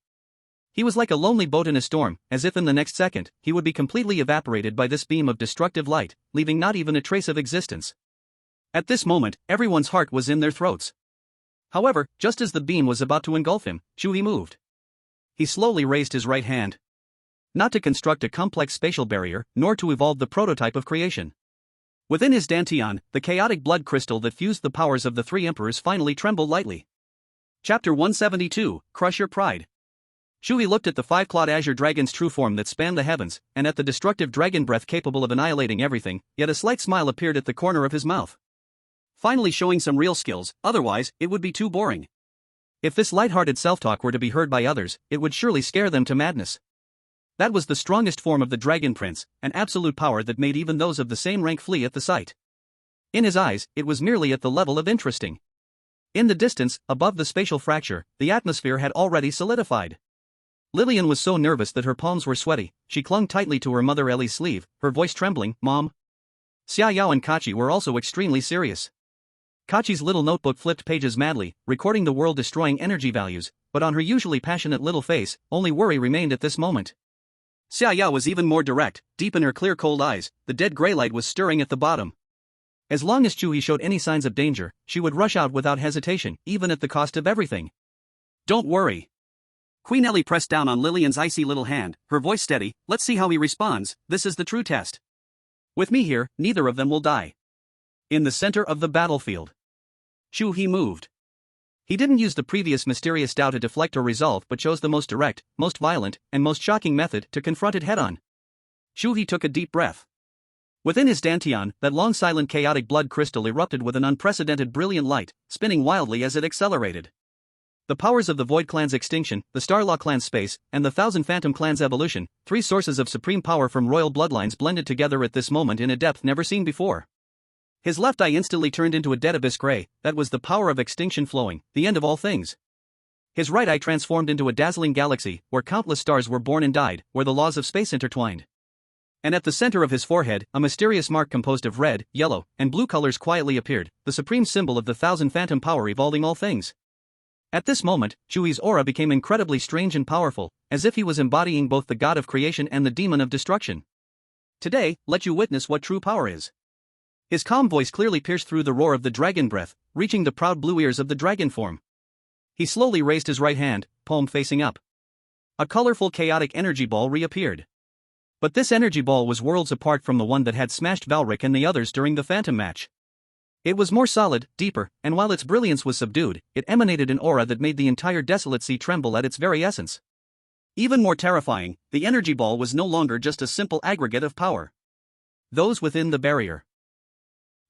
He was like a lonely boat in a storm, as if in the next second, he would be completely evaporated by this beam of destructive light, leaving not even a trace of existence. At this moment, everyone's heart was in their throats. However, just as the beam was about to engulf him, Chu He moved. He slowly raised his right hand. Not to construct a complex spatial barrier, nor to evolve the prototype of creation. Within his dantian, the chaotic blood crystal that fused the powers of the three emperors finally trembled lightly. Chapter 172, Crush Your Pride. Chu He looked at the five-clawed azure dragon's true form that spanned the heavens, and at the destructive dragon breath capable of annihilating everything, yet a slight smile appeared at the corner of his mouth. Finally showing some real skills, otherwise, it would be too boring. If this light-hearted self-talk were to be heard by others, it would surely scare them to madness. That was the strongest form of the Dragon Prince, an absolute power that made even those of the same rank flee at the sight. In his eyes, it was merely at the level of interesting. In the distance, above the spatial fracture, the atmosphere had already solidified. Lillian was so nervous that her palms were sweaty, she clung tightly to her mother Ellie's sleeve, her voice trembling, "Mom." Xia Yao and Kachi were also extremely serious. Kachi's little notebook flipped pages madly, recording the world-destroying energy values, but on her usually passionate little face, only worry remained at this moment. Xia Yao was even more direct, deep in her clear cold eyes, the dead grey light was stirring at the bottom. As long as Chu He showed any signs of danger, she would rush out without hesitation, even at the cost of everything. "Don't worry." Queen Ellie pressed down on Lillian's icy little hand, her voice steady. "Let's see how he responds, this is the true test. With me here, neither of them will die." In the center of the battlefield, Chu He moved. He didn't use the previous mysterious Tao to deflect or resolve but chose the most direct, most violent, and most shocking method to confront it head-on. Chu He took a deep breath. Within his dantian, that long silent chaotic blood crystal erupted with an unprecedented brilliant light, spinning wildly as it accelerated. The powers of the Void Clan's extinction, the Starlaw Clan's space, and the Thousand Phantom Clan's evolution, three sources of supreme power from royal bloodlines blended together at this moment in a depth never seen before. His left eye instantly turned into a dead abyss gray, that was the power of extinction flowing, the end of all things. His right eye transformed into a dazzling galaxy, where countless stars were born and died, where the laws of space intertwined. And at the center of his forehead, a mysterious mark composed of red, yellow, and blue colors quietly appeared, the supreme symbol of the Thousand Phantom power evolving all things. At this moment, Chu He's aura became incredibly strange and powerful, as if he was embodying both the god of creation and the demon of destruction. "Today, let you witness what true power is." His calm voice clearly pierced through the roar of the dragon breath, reaching the proud blue ears of the dragon form. He slowly raised his right hand, palm facing up. A colorful chaotic energy ball reappeared. But this energy ball was worlds apart from the one that had smashed Valric and the others during the Phantom match. It was more solid, deeper, and while its brilliance was subdued, it emanated an aura that made the entire desolate sea tremble at its very essence. Even more terrifying, the energy ball was no longer just a simple aggregate of power. Those within the barrier.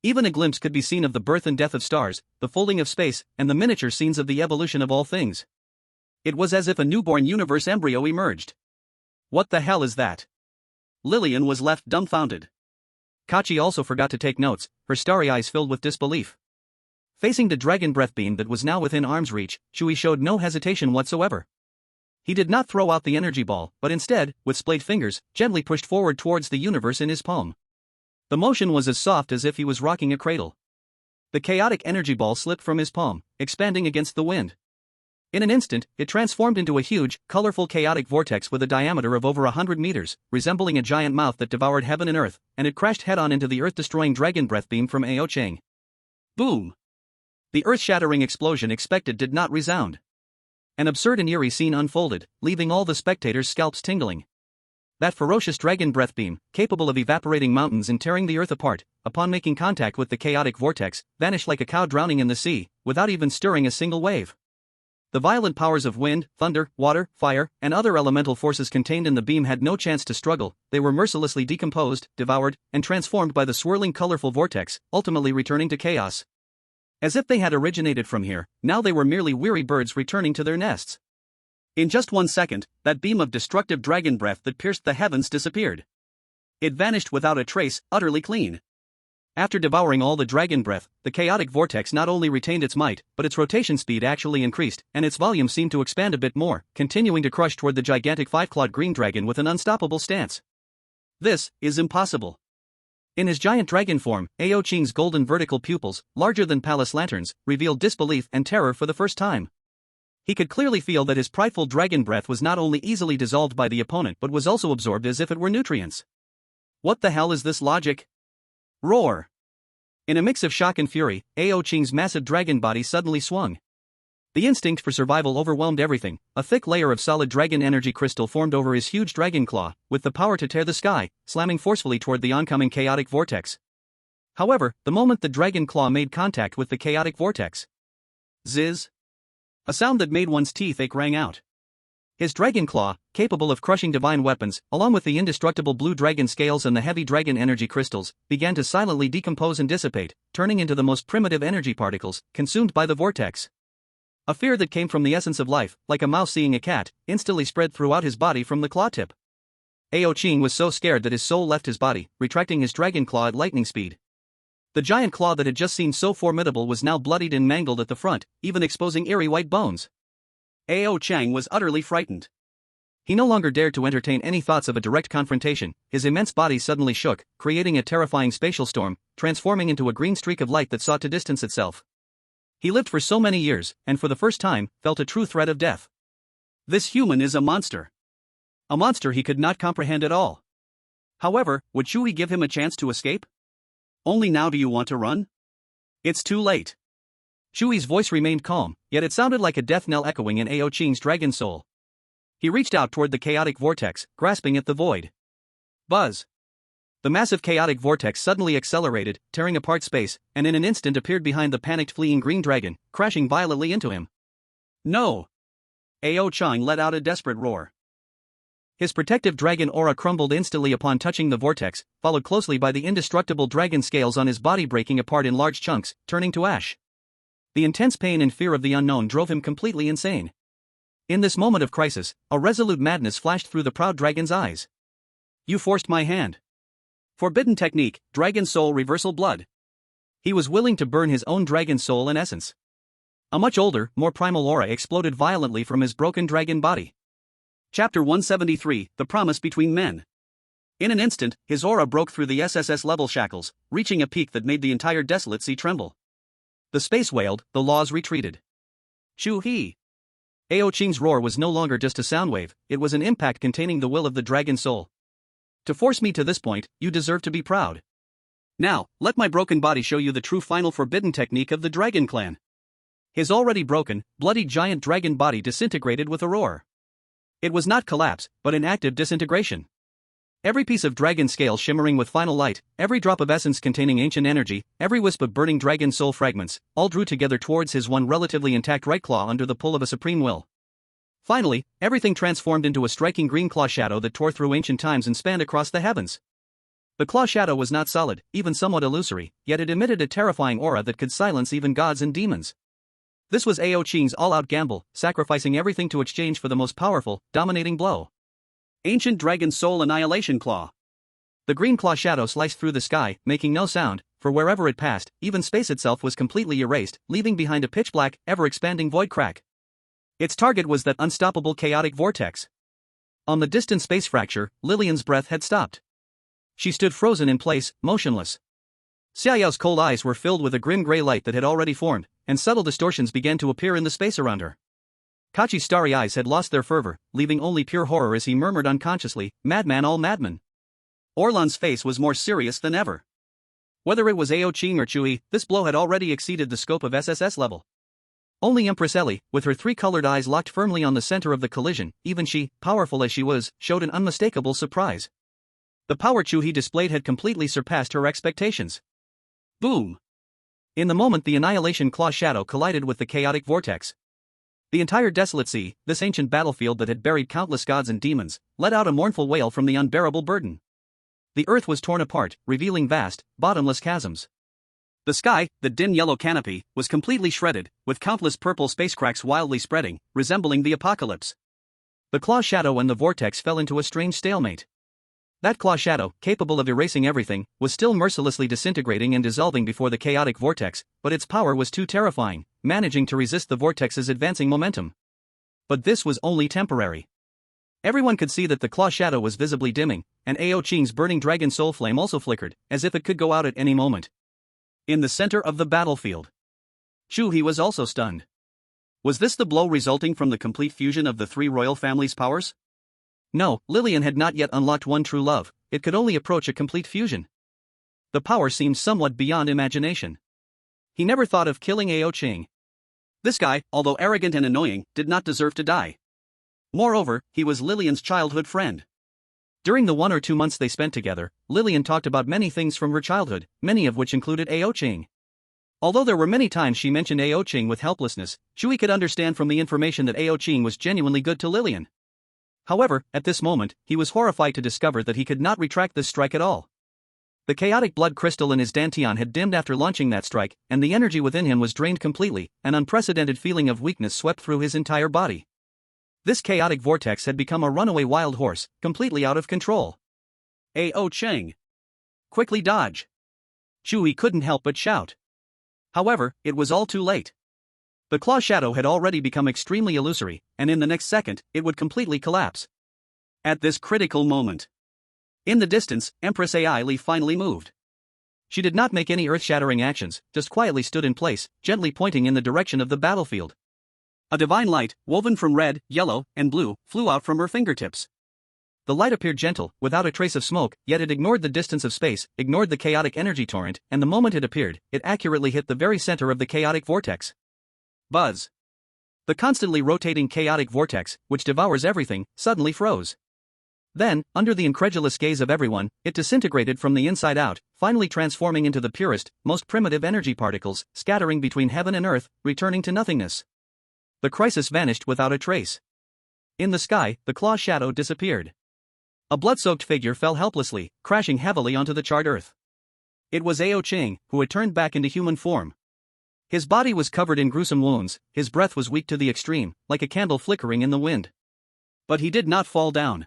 Even a glimpse could be seen of the birth and death of stars, the folding of space, and the miniature scenes of the evolution of all things. It was as if a newborn universe embryo emerged. "What the hell is that?" Lillian was left dumbfounded. Kachi also forgot to take notes, her starry eyes filled with disbelief. Facing the dragon breath beam that was now within arm's reach, Chu He showed no hesitation whatsoever. He did not throw out the energy ball, but instead, with splayed fingers, gently pushed forward towards the universe in his palm. The motion was as soft as if he was rocking a cradle. The chaotic energy ball slipped from his palm, expanding against the wind. In an instant, it transformed into a huge, colorful chaotic vortex with a diameter of over 100 meters, resembling a giant mouth that devoured heaven and earth, and it crashed head-on into the earth-destroying dragon breath beam from Ao Qing. Boom! The earth-shattering explosion expected did not resound. An absurd and eerie scene unfolded, leaving all the spectators' scalps tingling. That ferocious dragon breath beam, capable of evaporating mountains and tearing the earth apart, upon making contact with the chaotic vortex, vanished like a cow drowning in the sea, without even stirring a single wave. The violent powers of wind, thunder, water, fire, and other elemental forces contained in the beam had no chance to struggle. They were mercilessly decomposed, devoured, and transformed by the swirling colorful vortex, ultimately returning to chaos. As if they had originated from here, now they were merely weary birds returning to their nests. In just 1 second, that beam of destructive dragon breath that pierced the heavens disappeared. It vanished without a trace, utterly clean. After devouring all the dragon breath, the chaotic vortex not only retained its might, but its rotation speed actually increased, and its volume seemed to expand a bit more, continuing to crush toward the gigantic five-clawed green dragon with an unstoppable stance. This is impossible. In his giant dragon form, Ao Qing's golden vertical pupils, larger than palace lanterns, revealed disbelief and terror for the first time. He could clearly feel that his prideful dragon breath was not only easily dissolved by the opponent but was also absorbed as if it were nutrients. What the hell is this logic? Roar! In a mix of shock and fury, Ao Qing's massive dragon body suddenly swung. The instinct for survival overwhelmed everything. A thick layer of solid dragon energy crystal formed over his huge dragon claw, with the power to tear the sky, slamming forcefully toward the oncoming chaotic vortex. However, the moment the dragon claw made contact with the chaotic vortex, zizz! A sound that made one's teeth ache rang out. His dragon claw, capable of crushing divine weapons, along with the indestructible blue dragon scales and the heavy dragon energy crystals, began to silently decompose and dissipate, turning into the most primitive energy particles, consumed by the vortex. A fear that came from the essence of life, like a mouse seeing a cat, instantly spread throughout his body from the claw tip. Ao Qing was so scared that his soul left his body, retracting his dragon claw at lightning speed. The giant claw that had just seemed so formidable was now bloodied and mangled at the front, even exposing eerie white bones. Ao Chang was utterly frightened. He no longer dared to entertain any thoughts of a direct confrontation. His immense body suddenly shook, creating a terrifying spatial storm, transforming into a green streak of light that sought to distance itself. He lived for so many years, and for the first time, felt a true threat of death. This human is a monster. A monster he could not comprehend at all. However, would Chu He give him a chance to escape? Only now do you want to run? It's too late. Chu He's voice remained calm, yet it sounded like a death knell echoing in Ao Qing's dragon soul. He reached out toward the chaotic vortex, grasping at the void. Buzz! The massive chaotic vortex suddenly accelerated, tearing apart space, and in an instant appeared behind the panicked fleeing green dragon, crashing violently into him. No! Ao Qing let out a desperate roar. His protective dragon aura crumbled instantly upon touching the vortex, followed closely by the indestructible dragon scales on his body breaking apart in large chunks, turning to ash. The intense pain and fear of the unknown drove him completely insane. In this moment of crisis, a resolute madness flashed through the proud dragon's eyes. You forced my hand. Forbidden technique, Dragon Soul Reversal Blood. He was willing to burn his own dragon soul in essence. A much older, more primal aura exploded violently from his broken dragon body. Chapter 173, The Promise Between Men. In an instant, his aura broke through the SSS level shackles, reaching a peak that made the entire desolate sea tremble. The space wailed, the laws retreated. Chu He! Ao Qing's roar was no longer just a sound wave, it was an impact containing the will of the dragon soul. To force me to this point, you deserve to be proud. Now, let my broken body show you the true final forbidden technique of the dragon clan. His already broken, bloody giant dragon body disintegrated with a roar. It was not collapse, but an active disintegration. Every piece of dragon scale shimmering with final light, every drop of essence containing ancient energy, every wisp of burning dragon soul fragments, all drew together towards his one relatively intact right claw under the pull of a supreme will. Finally, everything transformed into a striking green claw shadow that tore through ancient times and spanned across the heavens. The claw shadow was not solid, even somewhat illusory, yet it emitted a terrifying aura that could silence even gods and demons. This was Ao Qing's all-out gamble, sacrificing everything to exchange for the most powerful, dominating blow. Ancient Dragon Soul Annihilation Claw. The green claw shadow sliced through the sky, making no sound, for wherever it passed, even space itself was completely erased, leaving behind a pitch-black, ever-expanding void crack. Its target was that unstoppable chaotic vortex. On the distant space fracture, Lillian's breath had stopped. She stood frozen in place, motionless. Xiaoyao's cold eyes were filled with a grim gray light that had already formed, and subtle distortions began to appear in the space around her. Kachi's starry eyes had lost their fervor, leaving only pure horror as he murmured unconsciously, "Madman all madman." Orlan's face was more serious than ever. Whether it was Ao Qing or Chu He, this blow had already exceeded the scope of SSS level. Only Empress Ellie, with her three-colored eyes locked firmly on the center of the collision, even she, powerful as she was, showed an unmistakable surprise. The power Chu He displayed had completely surpassed her expectations. Boom! In the moment the annihilation claw shadow collided with the chaotic vortex. The entire desolate sea, this ancient battlefield that had buried countless gods and demons, let out a mournful wail from the unbearable burden. The earth was torn apart, revealing vast, bottomless chasms. The sky, the dim yellow canopy, was completely shredded, with countless purple space cracks wildly spreading, resembling the apocalypse. The claw shadow and the vortex fell into a strange stalemate. That claw shadow, capable of erasing everything, was still mercilessly disintegrating and dissolving before the chaotic vortex, but its power was too terrifying, managing to resist the vortex's advancing momentum. But this was only temporary. Everyone could see that the claw shadow was visibly dimming, and Ao Qing's burning dragon soul flame also flickered, as if it could go out at any moment. In the center of the battlefield, Chu He was also stunned. Was this the blow resulting from the complete fusion of the three royal families' powers? No, Lillian had not yet unlocked one true love, it could only approach a complete fusion. The power seemed somewhat beyond imagination. He never thought of killing Ao Qing. This guy, although arrogant and annoying, did not deserve to die. Moreover, he was Lillian's childhood friend. During the 1 or 2 months they spent together, Lillian talked about many things from her childhood, many of which included Ao Qing. Although there were many times she mentioned Ao Qing with helplessness, Chu He could understand from the information that Ao Qing was genuinely good to Lillian. However, at this moment, he was horrified to discover that he could not retract this strike at all. The chaotic blood crystal in his dantian had dimmed after launching that strike, and the energy within him was drained completely. An unprecedented feeling of weakness swept through his entire body. This chaotic vortex had become a runaway wild horse, completely out of control. Ao Qing! Quickly dodge! Chu He couldn't help but shout. However, it was all too late. The claw shadow had already become extremely illusory, and in the next second, it would completely collapse. At this critical moment, in the distance, Empress Ai finally moved. She did not make any earth-shattering actions, just quietly stood in place, gently pointing in the direction of the battlefield. A divine light, woven from red, yellow, and blue, flew out from her fingertips. The light appeared gentle, without a trace of smoke, yet it ignored the distance of space, ignored the chaotic energy torrent, and the moment it appeared, it accurately hit the very center of the chaotic vortex. Buzz! The constantly rotating chaotic vortex, which devours everything, suddenly froze. Then, under the incredulous gaze of everyone, it disintegrated from the inside out, finally transforming into the purest, most primitive energy particles, scattering between heaven and earth, returning to nothingness. The crisis vanished without a trace. In the sky, the claw shadow disappeared. A blood-soaked figure fell helplessly, crashing heavily onto the charred earth. It was Ao Qing, who had turned back into human form. His body was covered in gruesome wounds, his breath was weak to the extreme, like a candle flickering in the wind. But he did not fall down.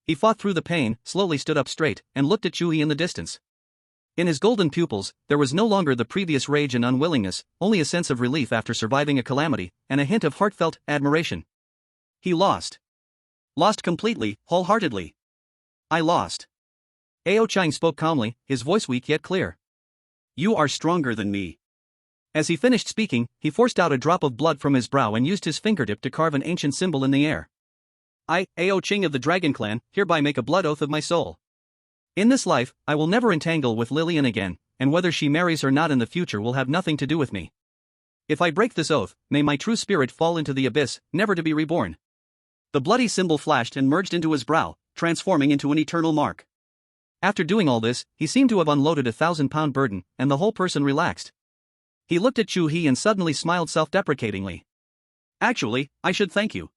He fought through the pain, slowly stood up straight, and looked at Chu He in the distance. In his golden pupils, there was no longer the previous rage and unwillingness, only a sense of relief after surviving a calamity, and a hint of heartfelt admiration. He lost. Lost completely, wholeheartedly. I lost. Ao Qing spoke calmly, his voice weak yet clear. You are stronger than me. As he finished speaking, he forced out a drop of blood from his brow and used his fingertip to carve an ancient symbol in the air. I, Ao Qing of the Dragon Clan, hereby make a blood oath of my soul. In this life, I will never entangle with Lillian again, and whether she marries or not in the future will have nothing to do with me. If I break this oath, may my true spirit fall into the abyss, never to be reborn. The bloody symbol flashed and merged into his brow, transforming into an eternal mark. After doing all this, he seemed to have unloaded a 1,000-pound burden, and the whole person relaxed. He looked at Chu He and suddenly smiled self-deprecatingly. Actually, I should thank you.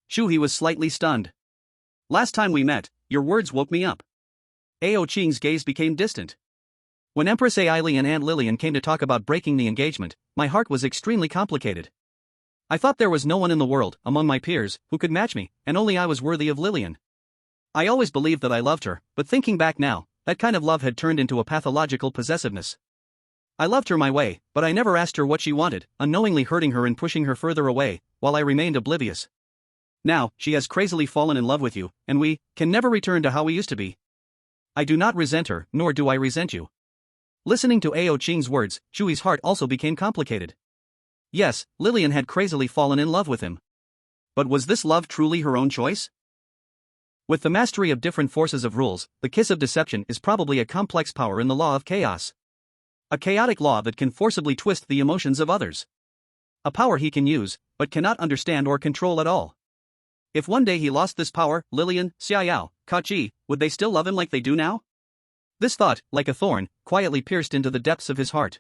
Chu He was slightly stunned. Last time we met, your words woke me up. Ao Qing's gaze became distant. When Empress Ai and Aunt Lillian came to talk about breaking the engagement, my heart was extremely complicated. I thought there was no one in the world, among my peers, who could match me, and only I was worthy of Lillian. I always believed that I loved her, but thinking back now, that kind of love had turned into a pathological possessiveness. I loved her my way, but I never asked her what she wanted, unknowingly hurting her and pushing her further away, while I remained oblivious. Now, she has crazily fallen in love with you, and we can never return to how we used to be. I do not resent her, nor do I resent you. Listening to Ao Qing's words, Chu He's heart also became complicated. Yes, Lillian had crazily fallen in love with him. But was this love truly her own choice? With the mastery of different forces of rules, the kiss of deception is probably a complex power in the law of chaos. A chaotic law that can forcibly twist the emotions of others. A power he can use, but cannot understand or control at all. If one day he lost this power, Lillian, Xiaoyao, Kachi, would they still love him like they do now? This thought, like a thorn, quietly pierced into the depths of his heart.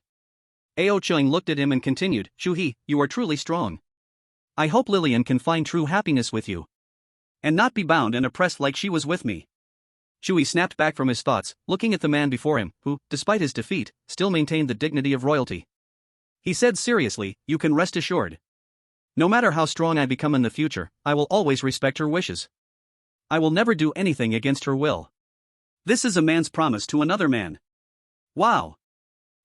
Ao Qing looked at him and continued, Chu He, you are truly strong. I hope Lillian can find true happiness with you. And not be bound and oppressed like she was with me. Chu He snapped back from his thoughts, looking at the man before him, who, despite his defeat, still maintained the dignity of royalty. He said seriously, you can rest assured. No matter how strong I become in the future, I will always respect her wishes. I will never do anything against her will. This is a man's promise to another man. Wow!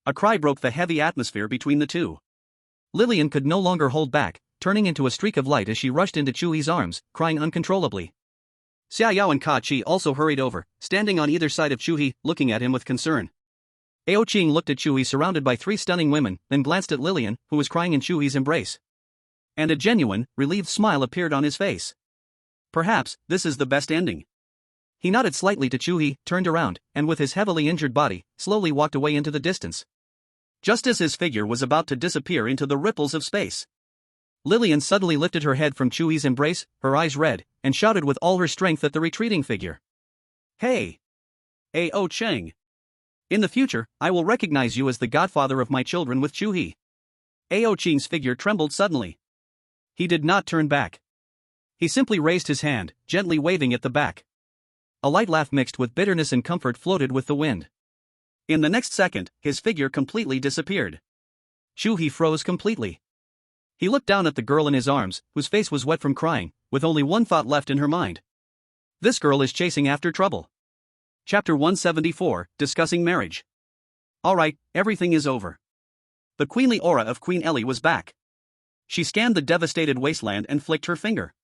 A cry broke the heavy atmosphere between the two. Lillian could no longer hold back, turning into a streak of light as she rushed into Chu He's arms, crying uncontrollably. Xiaoyao and Ka Qi also hurried over, standing on either side of Chu He, looking at him with concern. Ao Qing looked at Chu He surrounded by three stunning women, then glanced at Lillian, who was crying in Chu He's embrace. And a genuine, relieved smile appeared on his face. Perhaps, this is the best ending. He nodded slightly to Chu He, turned around, and with his heavily injured body, slowly walked away into the distance. Just as his figure was about to disappear into the ripples of space, Lillian suddenly lifted her head from Chu He's embrace, her eyes red, and shouted with all her strength at the retreating figure. Hey! Ao Cheng! In the future, I will recognize you as the godfather of my children with Chu He. Ao Cheng's figure trembled suddenly. He did not turn back. He simply raised his hand, gently waving at the back. A light laugh mixed with bitterness and comfort floated with the wind. In the next second, his figure completely disappeared. Chu He froze completely. He looked down at the girl in his arms, whose face was wet from crying, with only one thought left in her mind. This girl is chasing after trouble. Chapter 174, Discussing Marriage. Alright, everything is over. The queenly aura of Queen Ellie was back. She scanned the devastated wasteland and flicked her finger.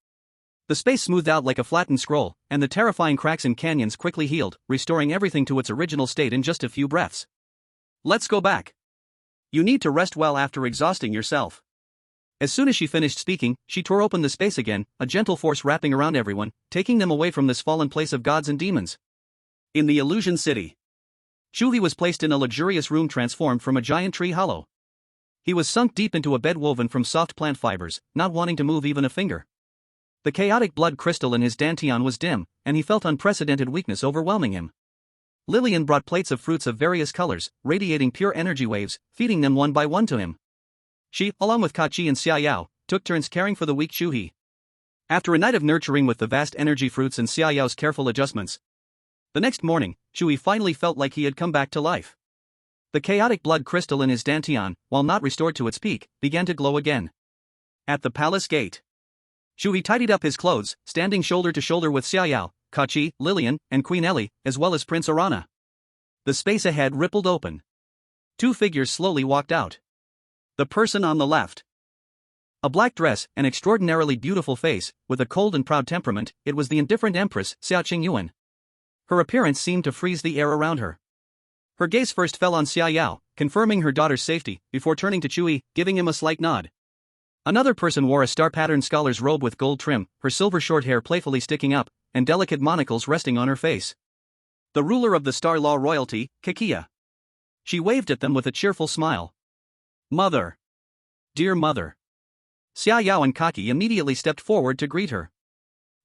The space smoothed out like a flattened scroll, and the terrifying cracks and canyons quickly healed, restoring everything to its original state in just a few breaths. Let's go back. You need to rest well after exhausting yourself. As soon as she finished speaking, she tore open the space again, a gentle force wrapping around everyone, taking them away from this fallen place of gods and demons. In the Illusion City, Chu He was placed in a luxurious room transformed from a giant tree hollow. He was sunk deep into a bed woven from soft plant fibers, not wanting to move even a finger. The chaotic blood crystal in his dantian was dim, and he felt unprecedented weakness overwhelming him. Lillian brought plates of fruits of various colors, radiating pure energy waves, feeding them one by one to him. She, along with Ka Qi and Xiaoyao, took turns caring for the weak Chu He. After a night of nurturing with the vast energy fruits and Xiaoyao's careful adjustments, the next morning, Chu He finally felt like he had come back to life. The chaotic blood crystal in his dantian, while not restored to its peak, began to glow again. At the palace gate, Chu He tidied up his clothes, standing shoulder to shoulder with Xiaoyao, Ka Qi, Lillian, and Queen Ellie, as well as Prince Arana. The space ahead rippled open. Two figures slowly walked out. The person on the left. A black dress, an extraordinarily beautiful face, with a cold and proud temperament, it was the indifferent Empress, Xia Qingyuan. Her appearance seemed to freeze the air around her. Her gaze first fell on Xiaoyao, confirming her daughter's safety, before turning to Chu He, giving him a slight nod. Another person wore a star-patterned scholar's robe with gold trim, her silver short hair playfully sticking up, and delicate monocles resting on her face. The ruler of the Star Law royalty, Kakia. She waved at them with a cheerful smile. Mother. Dear mother. Xiaoyao and Kaki immediately stepped forward to greet her.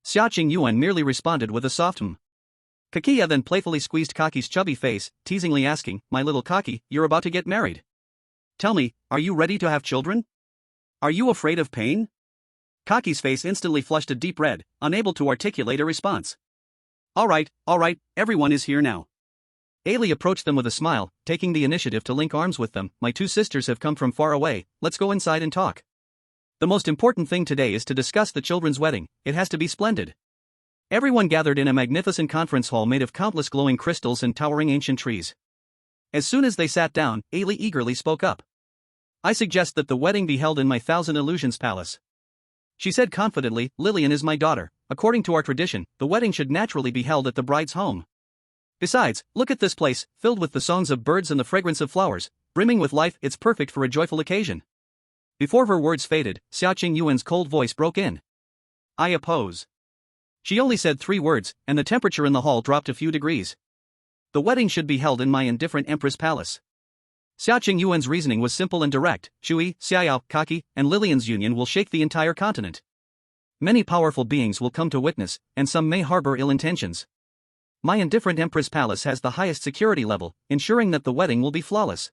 Xia Qingyuan merely responded with a soft Kakia then playfully squeezed Kaki's chubby face, teasingly asking, My little Kaki, you're about to get married. Tell me, are you ready to have children? Are you afraid of pain? Kaki's face instantly flushed a deep red, unable to articulate a response. Alright, everyone is here now. Ailey approached them with a smile, taking the initiative to link arms with them. My two sisters have come from far away, let's go inside and talk. The most important thing today is to discuss the children's wedding, it has to be splendid. Everyone gathered in a magnificent conference hall made of countless glowing crystals and towering ancient trees. As soon as they sat down, Ailey eagerly spoke up. I suggest that the wedding be held in my Thousand Illusions Palace. She said confidently, Lillian is my daughter, according to our tradition, the wedding should naturally be held at the bride's home. Besides, look at this place, filled with the songs of birds and the fragrance of flowers, brimming with life, it's perfect for a joyful occasion. Before her words faded, Xia Qingyuan's cold voice broke in. I oppose. She only said 3 words, and the temperature in the hall dropped a few degrees. The wedding should be held in my indifferent Empress Palace. Xia Qingyuan's reasoning was simple and direct. Chu He, Xiaoyao, Kaki, and Lillian's union will shake the entire continent. Many powerful beings will come to witness, and some may harbor ill intentions. My indifferent Empress Palace has the highest security level, ensuring that the wedding will be flawless.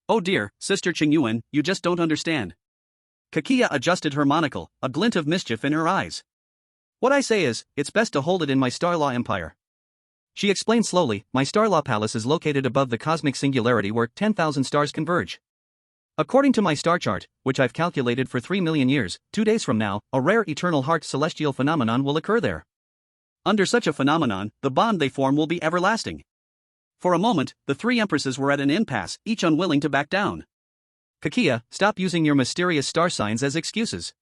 Oh dear, Sister Qingyuan, you just don't understand. Kakia adjusted her monocle, a glint of mischief in her eyes. What I say is, it's best to hold it in my Starlaw Empire. She explained slowly, my Starlaw Palace is located above the cosmic singularity where 10,000 stars converge. According to my star chart, which I've calculated for 3 million years, 2 days from now, a rare eternal heart celestial phenomenon will occur there. Under such a phenomenon, the bond they form will be everlasting. For a moment, the three empresses were at an impasse, each unwilling to back down. Kakia, stop using your mysterious star signs as excuses.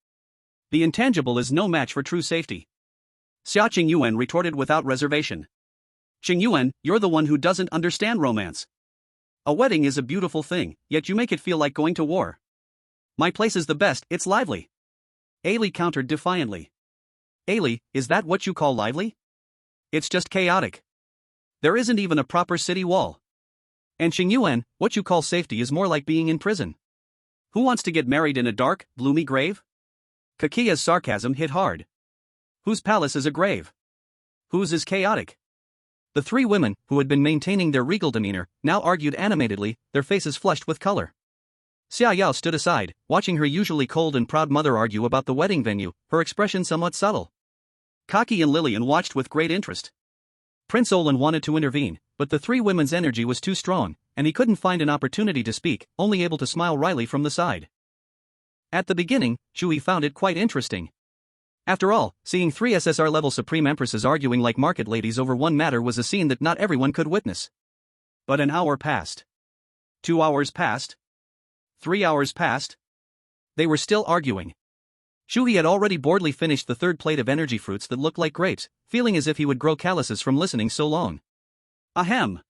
The intangible is no match for true safety. Xia Qingyuan retorted without reservation. Qingyuan, you're the one who doesn't understand romance. A wedding is a beautiful thing, yet you make it feel like going to war. My place is the best, it's lively. Ailey countered defiantly. Ailey, is that what you call lively? It's just chaotic. There isn't even a proper city wall. And Qingyuan, what you call safety is more like being in prison. Who wants to get married in a dark, gloomy grave? Kakia's sarcasm hit hard. Whose palace is a grave? Whose is chaotic? The three women, who had been maintaining their regal demeanor, now argued animatedly, their faces flushed with color. Xia Yao stood aside, watching her usually cold and proud mother argue about the wedding venue, her expression somewhat subtle. Kaki and Lillian watched with great interest. Prince Olin wanted to intervene, but the three women's energy was too strong, and he couldn't find an opportunity to speak, only able to smile wryly from the side. At the beginning, Chu He found it quite interesting. After all, seeing three SSR-level Supreme Empresses arguing like market ladies over one matter was a scene that not everyone could witness. But an hour passed. 2 hours passed. 3 hours passed. They were still arguing. Chu He had already boredly finished the third plate of energy fruits that looked like grapes, feeling as if he would grow calluses from listening so long. Ahem.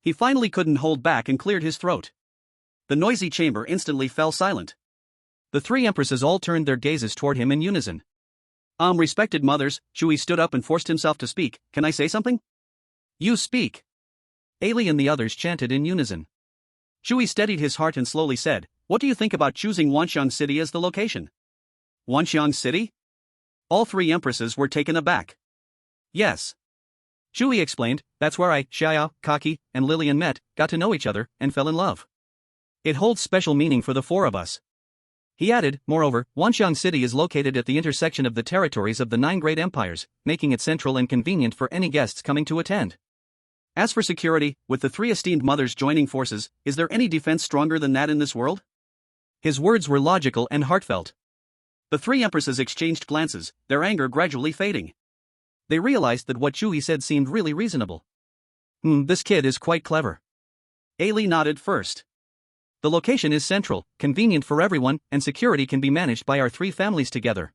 He finally couldn't hold back and cleared his throat. The noisy chamber instantly fell silent. The three empresses all turned their gazes toward him in unison. Respected mothers, Chu He stood up and forced himself to speak. Can I say something? You speak. Ailey and the others chanted in unison. Chu He steadied his heart and slowly said, what do you think about choosing Wanxiang City as the location? Wanxiang City? All three empresses were taken aback. Yes. Chu He explained, that's where I, Xiao, Kaki, and Lillian met, got to know each other, and fell in love. It holds special meaning for the four of us. He added, moreover, Wanxiang City is located at the intersection of the territories of the 9 great empires, making it central and convenient for any guests coming to attend. As for security, with the three esteemed mothers joining forces, is there any defense stronger than that in this world? His words were logical and heartfelt. The three empresses exchanged glances, their anger gradually fading. They realized that what Chu He said seemed really reasonable. This kid is quite clever. Ailey nodded first. The location is central, convenient for everyone, and security can be managed by our three families together.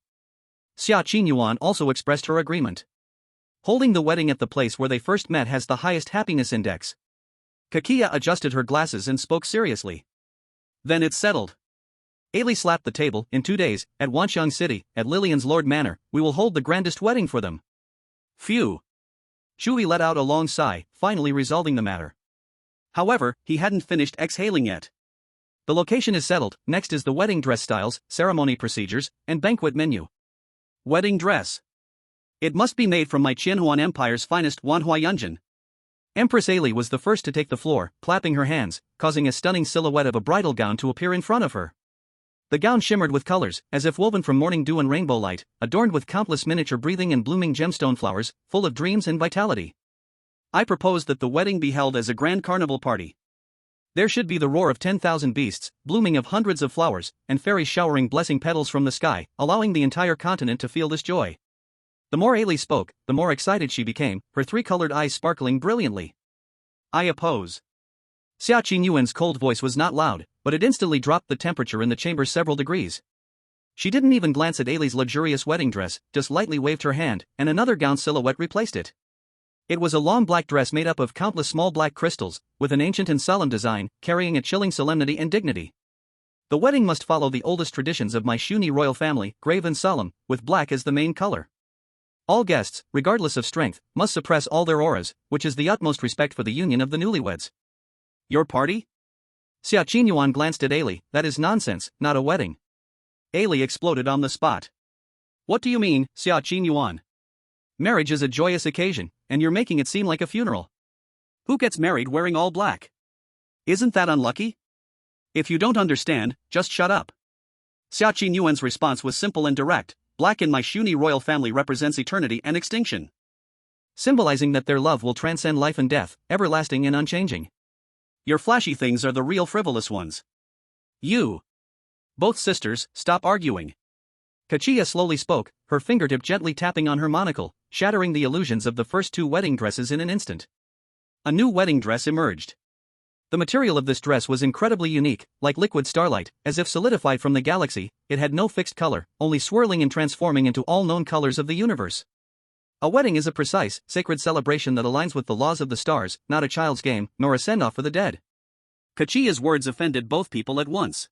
Xia Qingyuan also expressed her agreement. Holding the wedding at the place where they first met has the highest happiness index. Kakia adjusted her glasses and spoke seriously. Then it's settled. Ailey slapped the table. In 2 days, at Wanxiang City, at Lillian's Lord Manor, we will hold the grandest wedding for them. Phew. Chu He let out a long sigh, finally resolving the matter. However, he hadn't finished exhaling yet. The location is settled, next is the wedding dress styles, ceremony procedures, and banquet menu. Wedding dress. It must be made from my Qianhuan Empire's finest Wanhua Yunjin. Empress Ailey was the first to take the floor, clapping her hands, causing a stunning silhouette of a bridal gown to appear in front of her. The gown shimmered with colors, as if woven from morning dew and rainbow light, adorned with countless miniature breathing and blooming gemstone flowers, full of dreams and vitality. I propose that the wedding be held as a grand carnival party. There should be the roar of 10,000 beasts, blooming of hundreds of flowers, and fairies showering blessing petals from the sky, allowing the entire continent to feel this joy. The more Ailey spoke, the more excited she became, her three-colored eyes sparkling brilliantly. I oppose. Xia Qingyuan's cold voice was not loud, but it instantly dropped the temperature in the chamber several degrees. She didn't even glance at Ailey's luxurious wedding dress, just lightly waved her hand, and another gown silhouette replaced it. It was a long black dress made up of countless small black crystals, with an ancient and solemn design, carrying a chilling solemnity and dignity. The wedding must follow the oldest traditions of my Shuni royal family, grave and solemn, with black as the main color. All guests, regardless of strength, must suppress all their auras, which is the utmost respect for the union of the newlyweds. Your party? Xia Qingyuan glanced at Ailey. That is nonsense, not a wedding. Ailey exploded on the spot. What do you mean, Xia Qingyuan? Marriage is a joyous occasion, and you're making it seem like a funeral. Who gets married wearing all black? Isn't that unlucky? If you don't understand, just shut up. Xia Qingyuan's response was simple and direct. Black in my Shuni royal family represents eternity and extinction, symbolizing that their love will transcend life and death, everlasting and unchanging. Your flashy things are the real frivolous ones. You. Both sisters, stop arguing. Kachia slowly spoke, her fingertip gently tapping on her monocle, shattering the illusions of the first two wedding dresses in an instant. A new wedding dress emerged. The material of this dress was incredibly unique, like liquid starlight, as if solidified from the galaxy. It had no fixed color, only swirling and transforming into all known colors of the universe. A wedding is a precise, sacred celebration that aligns with the laws of the stars, not a child's game, nor a send-off for the dead. Kachia's words offended both people at once.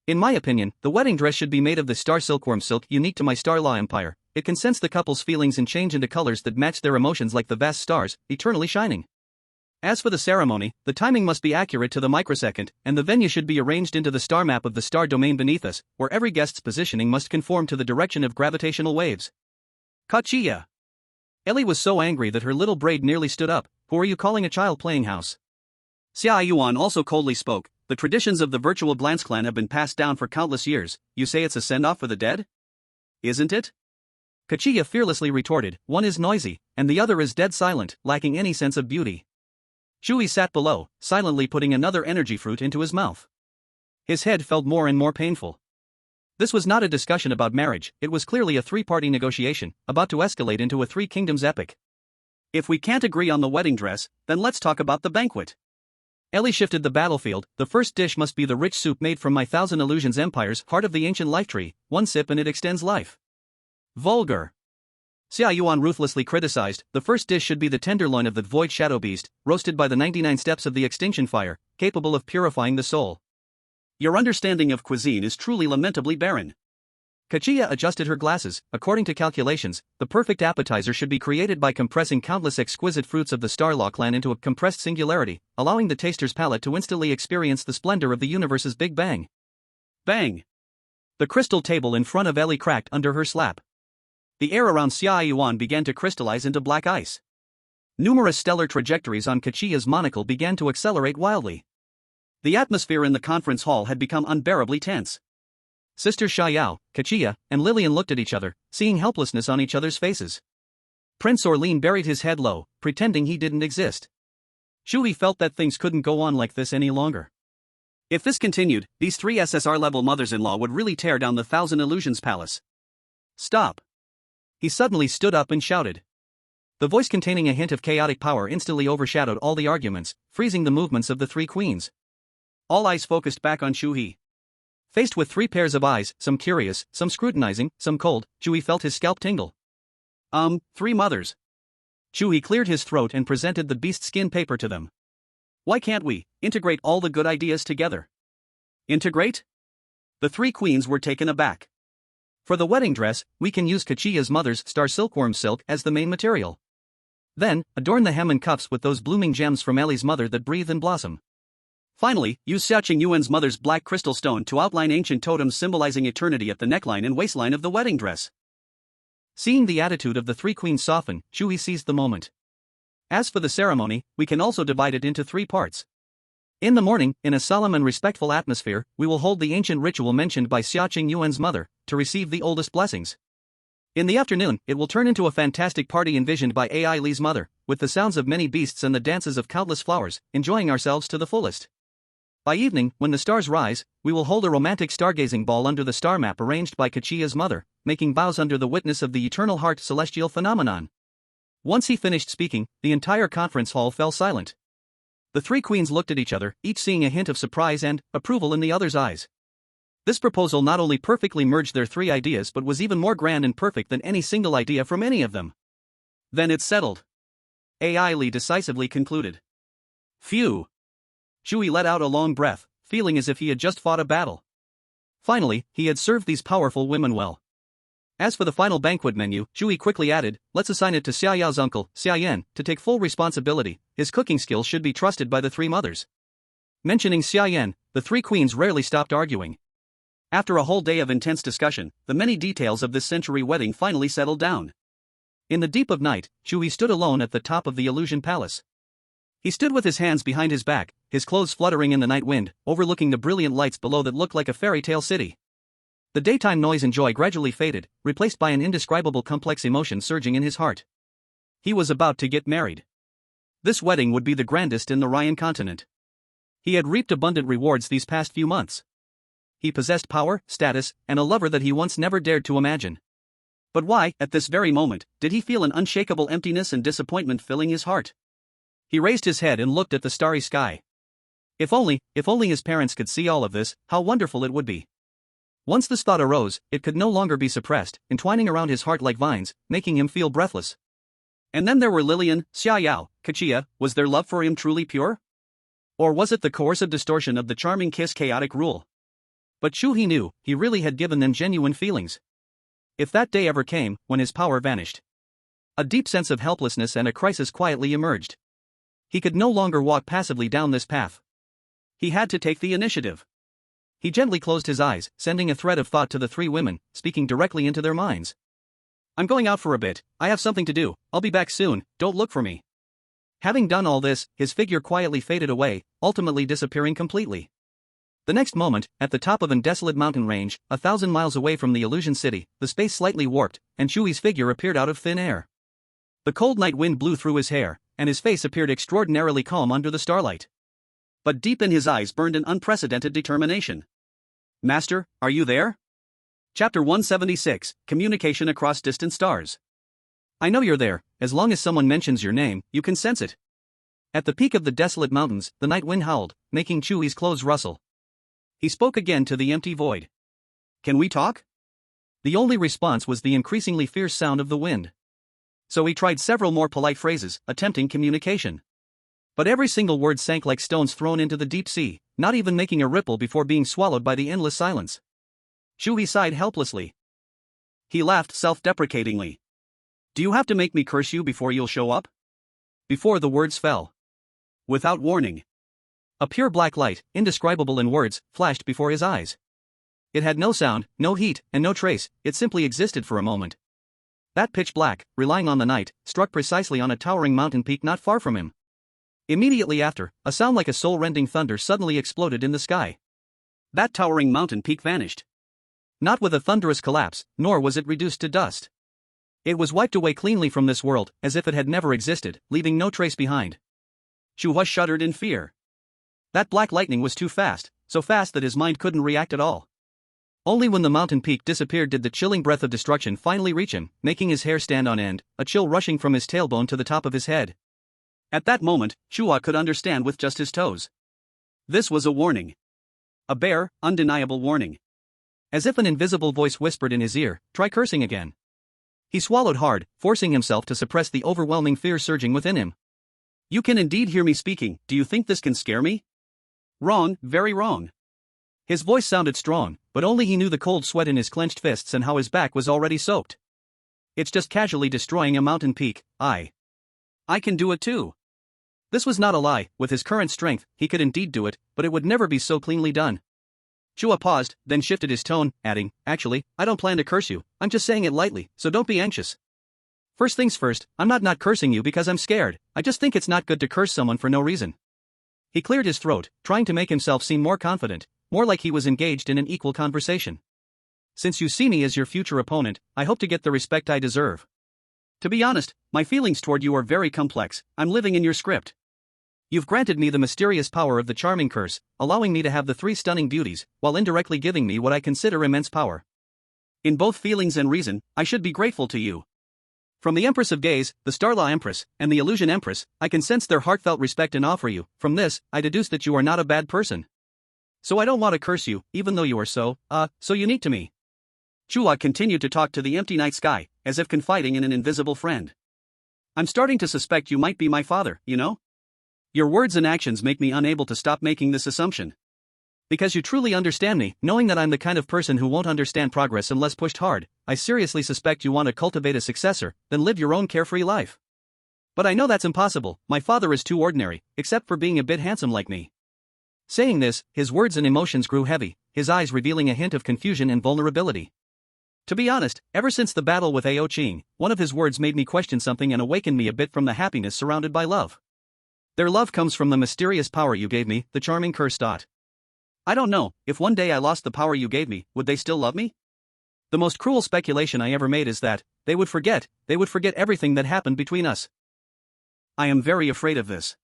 In my opinion, the wedding dress should be made of the star silkworm silk unique to my star law empire. It can sense the couple's feelings and change into colors that match their emotions like the vast stars, eternally shining. As for the ceremony, the timing must be accurate to the microsecond, and the venue should be arranged into the star map of the star domain beneath us, where every guest's positioning must conform to the direction of gravitational waves. Kachia! Ellie was so angry that her little braid nearly stood up. Who are you calling a child playing house? Xia Yuan also coldly spoke. The traditions of the virtual Glance clan have been passed down for countless years. You say it's a send-off for the dead? Isn't it? Kachia fearlessly retorted. One is noisy, and the other is dead silent, lacking any sense of beauty. Chu He sat below, silently putting another energy fruit into his mouth. His head felt more and more painful. This was not a discussion about marriage, it was clearly a three-party negotiation, about to escalate into a Three Kingdoms epic. If we can't agree on the wedding dress, then let's talk about the banquet. Ellie shifted the battlefield. The first dish must be the rich soup made from my Thousand Illusions Empire's heart of the ancient life tree. One sip and it extends life. Vulgar. Xia Yuan ruthlessly criticized. The first dish should be the tenderloin of the void shadow beast, roasted by the 99 steps of the extinction fire, capable of purifying the soul. Your understanding of cuisine is truly lamentably barren. Kachia adjusted her glasses. According to calculations, the perfect appetizer should be created by compressing countless exquisite fruits of the Starlaw clan into a compressed singularity, allowing the taster's palate to instantly experience the splendor of the universe's Big Bang. Bang! The crystal table in front of Ellie cracked under her slap. The air around Xia Yuan began to crystallize into black ice. Numerous stellar trajectories on Kachia's monocle began to accelerate wildly. The atmosphere in the conference hall had become unbearably tense. Sisters Xiao, Kachia, and Lillian looked at each other, seeing helplessness on each other's faces. Prince Orlean buried his head low, pretending he didn't exist. Chu He felt that things couldn't go on like this any longer. If this continued, these three SSR-level mothers-in-law would really tear down the Thousand Illusions Palace. Stop! He suddenly stood up and shouted. The voice containing a hint of chaotic power instantly overshadowed all the arguments, freezing the movements of the three queens. All eyes focused back on Chu He. Faced with three pairs of eyes, some curious, some scrutinizing, some cold, Chu He felt his scalp tingle. Three mothers. Chu He cleared his throat and presented the beast skin paper to them. Why can't we integrate all the good ideas together? Integrate? The three queens were taken aback. For the wedding dress, we can use Kachia's mother's star silkworm silk as the main material. Then, adorn the hem and cuffs with those blooming gems from Ellie's mother that breathe and blossom. Finally, use Xia Qingyuan's mother's black crystal stone to outline ancient totems symbolizing eternity at the neckline and waistline of the wedding dress. Seeing the attitude of the three queens soften, Chu He seized the moment. As for the ceremony, we can also divide it into three parts. In the morning, in a solemn and respectful atmosphere, we will hold the ancient ritual mentioned by Xia Qingyuan's mother, to receive the oldest blessings. In the afternoon, it will turn into a fantastic party envisioned by AI Li's mother, with the sounds of many beasts and the dances of countless flowers, enjoying ourselves to the fullest. By evening, when the stars rise, we will hold a romantic stargazing ball under the star map arranged by Kachia's mother, making vows under the witness of the eternal heart celestial phenomenon. Once he finished speaking, the entire conference hall fell silent. The three queens looked at each other, each seeing a hint of surprise and approval in the other's eyes. This proposal not only perfectly merged their three ideas but was even more grand and perfect than any single idea from any of them. Then it's settled. AI Li decisively concluded. Phew. Chu He let out a long breath, feeling as if he had just fought a battle. Finally, he had served these powerful women well. As for the final banquet menu, Chu He quickly added, let's assign it to Xia Yao's uncle, Xia Yan, to take full responsibility. His cooking skills should be trusted by the three mothers. Mentioning Xia Yan, the three queens rarely stopped arguing. After a whole day of intense discussion, the many details of this century wedding finally settled down. In the deep of night, Chu He stood alone at the top of the illusion palace. He stood with his hands behind his back, his clothes fluttering in the night wind, overlooking the brilliant lights below that looked like a fairy tale city. The daytime noise and joy gradually faded, replaced by an indescribable complex emotion surging in his heart. He was about to get married. This wedding would be the grandest in the Ryan continent. He had reaped abundant rewards these past few months. He possessed power, status, and a lover that he once never dared to imagine. But why, at this very moment, did he feel an unshakable emptiness and disappointment filling his heart? He raised his head and looked at the starry sky. If only his parents could see all of this, how wonderful it would be. Once this thought arose, it could no longer be suppressed, entwining around his heart like vines, making him feel breathless. And then there were Lillian, Xiaoyao, Kachia. Was their love for him truly pure? Or was it the coercive distortion of the charming kiss chaotic rule? But Chu He knew, he really had given them genuine feelings. If that day ever came, when his power vanished, a deep sense of helplessness and a crisis quietly emerged. He could no longer walk passively down this path. He had to take the initiative. He gently closed his eyes, sending a thread of thought to the three women, speaking directly into their minds. I'm going out for a bit, I have something to do, I'll be back soon, don't look for me. Having done all this, his figure quietly faded away, ultimately disappearing completely. The next moment, at the top of an desolate mountain range, 1,000 miles away from the illusion city, the space slightly warped, and Chu He's figure appeared out of thin air. The cold night wind blew through his hair, and his face appeared extraordinarily calm under the starlight. But deep in his eyes burned an unprecedented determination. Master, are you there? Chapter 176, Communication Across Distant Stars. I know you're there, as long as someone mentions your name, you can sense it. At the peak of the desolate mountains, the night wind howled, making Chu He's clothes rustle. He spoke again to the empty void. Can we talk? The only response was the increasingly fierce sound of the wind. So he tried several more polite phrases, attempting communication. But every single word sank like stones thrown into the deep sea, not even making a ripple before being swallowed by the endless silence. Chu He sighed helplessly. He laughed self-deprecatingly. Do you have to make me curse you before you'll show up? Before the words fell. Without warning. A pure black light, indescribable in words, flashed before his eyes. It had no sound, no heat, and no trace, it simply existed for a moment. That pitch black, relying on the night, struck precisely on a towering mountain peak not far from him. Immediately after, a sound like a soul-rending thunder suddenly exploded in the sky. That towering mountain peak vanished. Not with a thunderous collapse, nor was it reduced to dust. It was wiped away cleanly from this world, as if it had never existed, leaving no trace behind. Chu He shuddered in fear. That black lightning was too fast, so fast that his mind couldn't react at all. Only when the mountain peak disappeared did the chilling breath of destruction finally reach him, making his hair stand on end, a chill rushing from his tailbone to the top of his head. At that moment, Chu He could understand with just his toes. This was a warning. A bare, undeniable warning. As if an invisible voice whispered in his ear, try cursing again. He swallowed hard, forcing himself to suppress the overwhelming fear surging within him. You can indeed hear me speaking, do you think this can scare me? Wrong, very wrong. His voice sounded strong, but only he knew the cold sweat in his clenched fists and how his back was already soaked. It's just casually destroying a mountain peak, I can do it too. This was not a lie, with his current strength, he could indeed do it, but it would never be so cleanly done. Chu He paused, then shifted his tone, adding, actually, I don't plan to curse you, I'm just saying it lightly, so don't be anxious. First things first, I'm not cursing you because I'm scared, I just think it's not good to curse someone for no reason. He cleared his throat, trying to make himself seem more confident, more like he was engaged in an equal conversation. Since you see me as your future opponent, I hope to get the respect I deserve. To be honest, my feelings toward you are very complex, I'm living in your script. You've granted me the mysterious power of the charming curse, allowing me to have the three stunning beauties, while indirectly giving me what I consider immense power. In both feelings and reason, I should be grateful to you. From the Empress of Gaze, the Starlaw Empress, and the Illusion Empress, I can sense their heartfelt respect and awe for you. From this, I deduce that you are not a bad person. So I don't want to curse you, even though you are so unique to me. Chu He continued to talk to the empty night sky, as if confiding in an invisible friend. I'm starting to suspect you might be my father, you know? Your words and actions make me unable to stop making this assumption. Because you truly understand me, knowing that I'm the kind of person who won't understand progress unless pushed hard, I seriously suspect you want to cultivate a successor, then live your own carefree life. But I know that's impossible, my father is too ordinary, except for being a bit handsome like me. Saying this, his words and emotions grew heavy, his eyes revealing a hint of confusion and vulnerability. To be honest, ever since the battle with Ao Qing, one of his words made me question something and awakened me a bit from the happiness surrounded by love. Their love comes from the mysterious power you gave me, the charming curse. I don't know, if one day I lost the power you gave me, would they still love me? The most cruel speculation I ever made is that they would forget everything that happened between us. I am very afraid of this.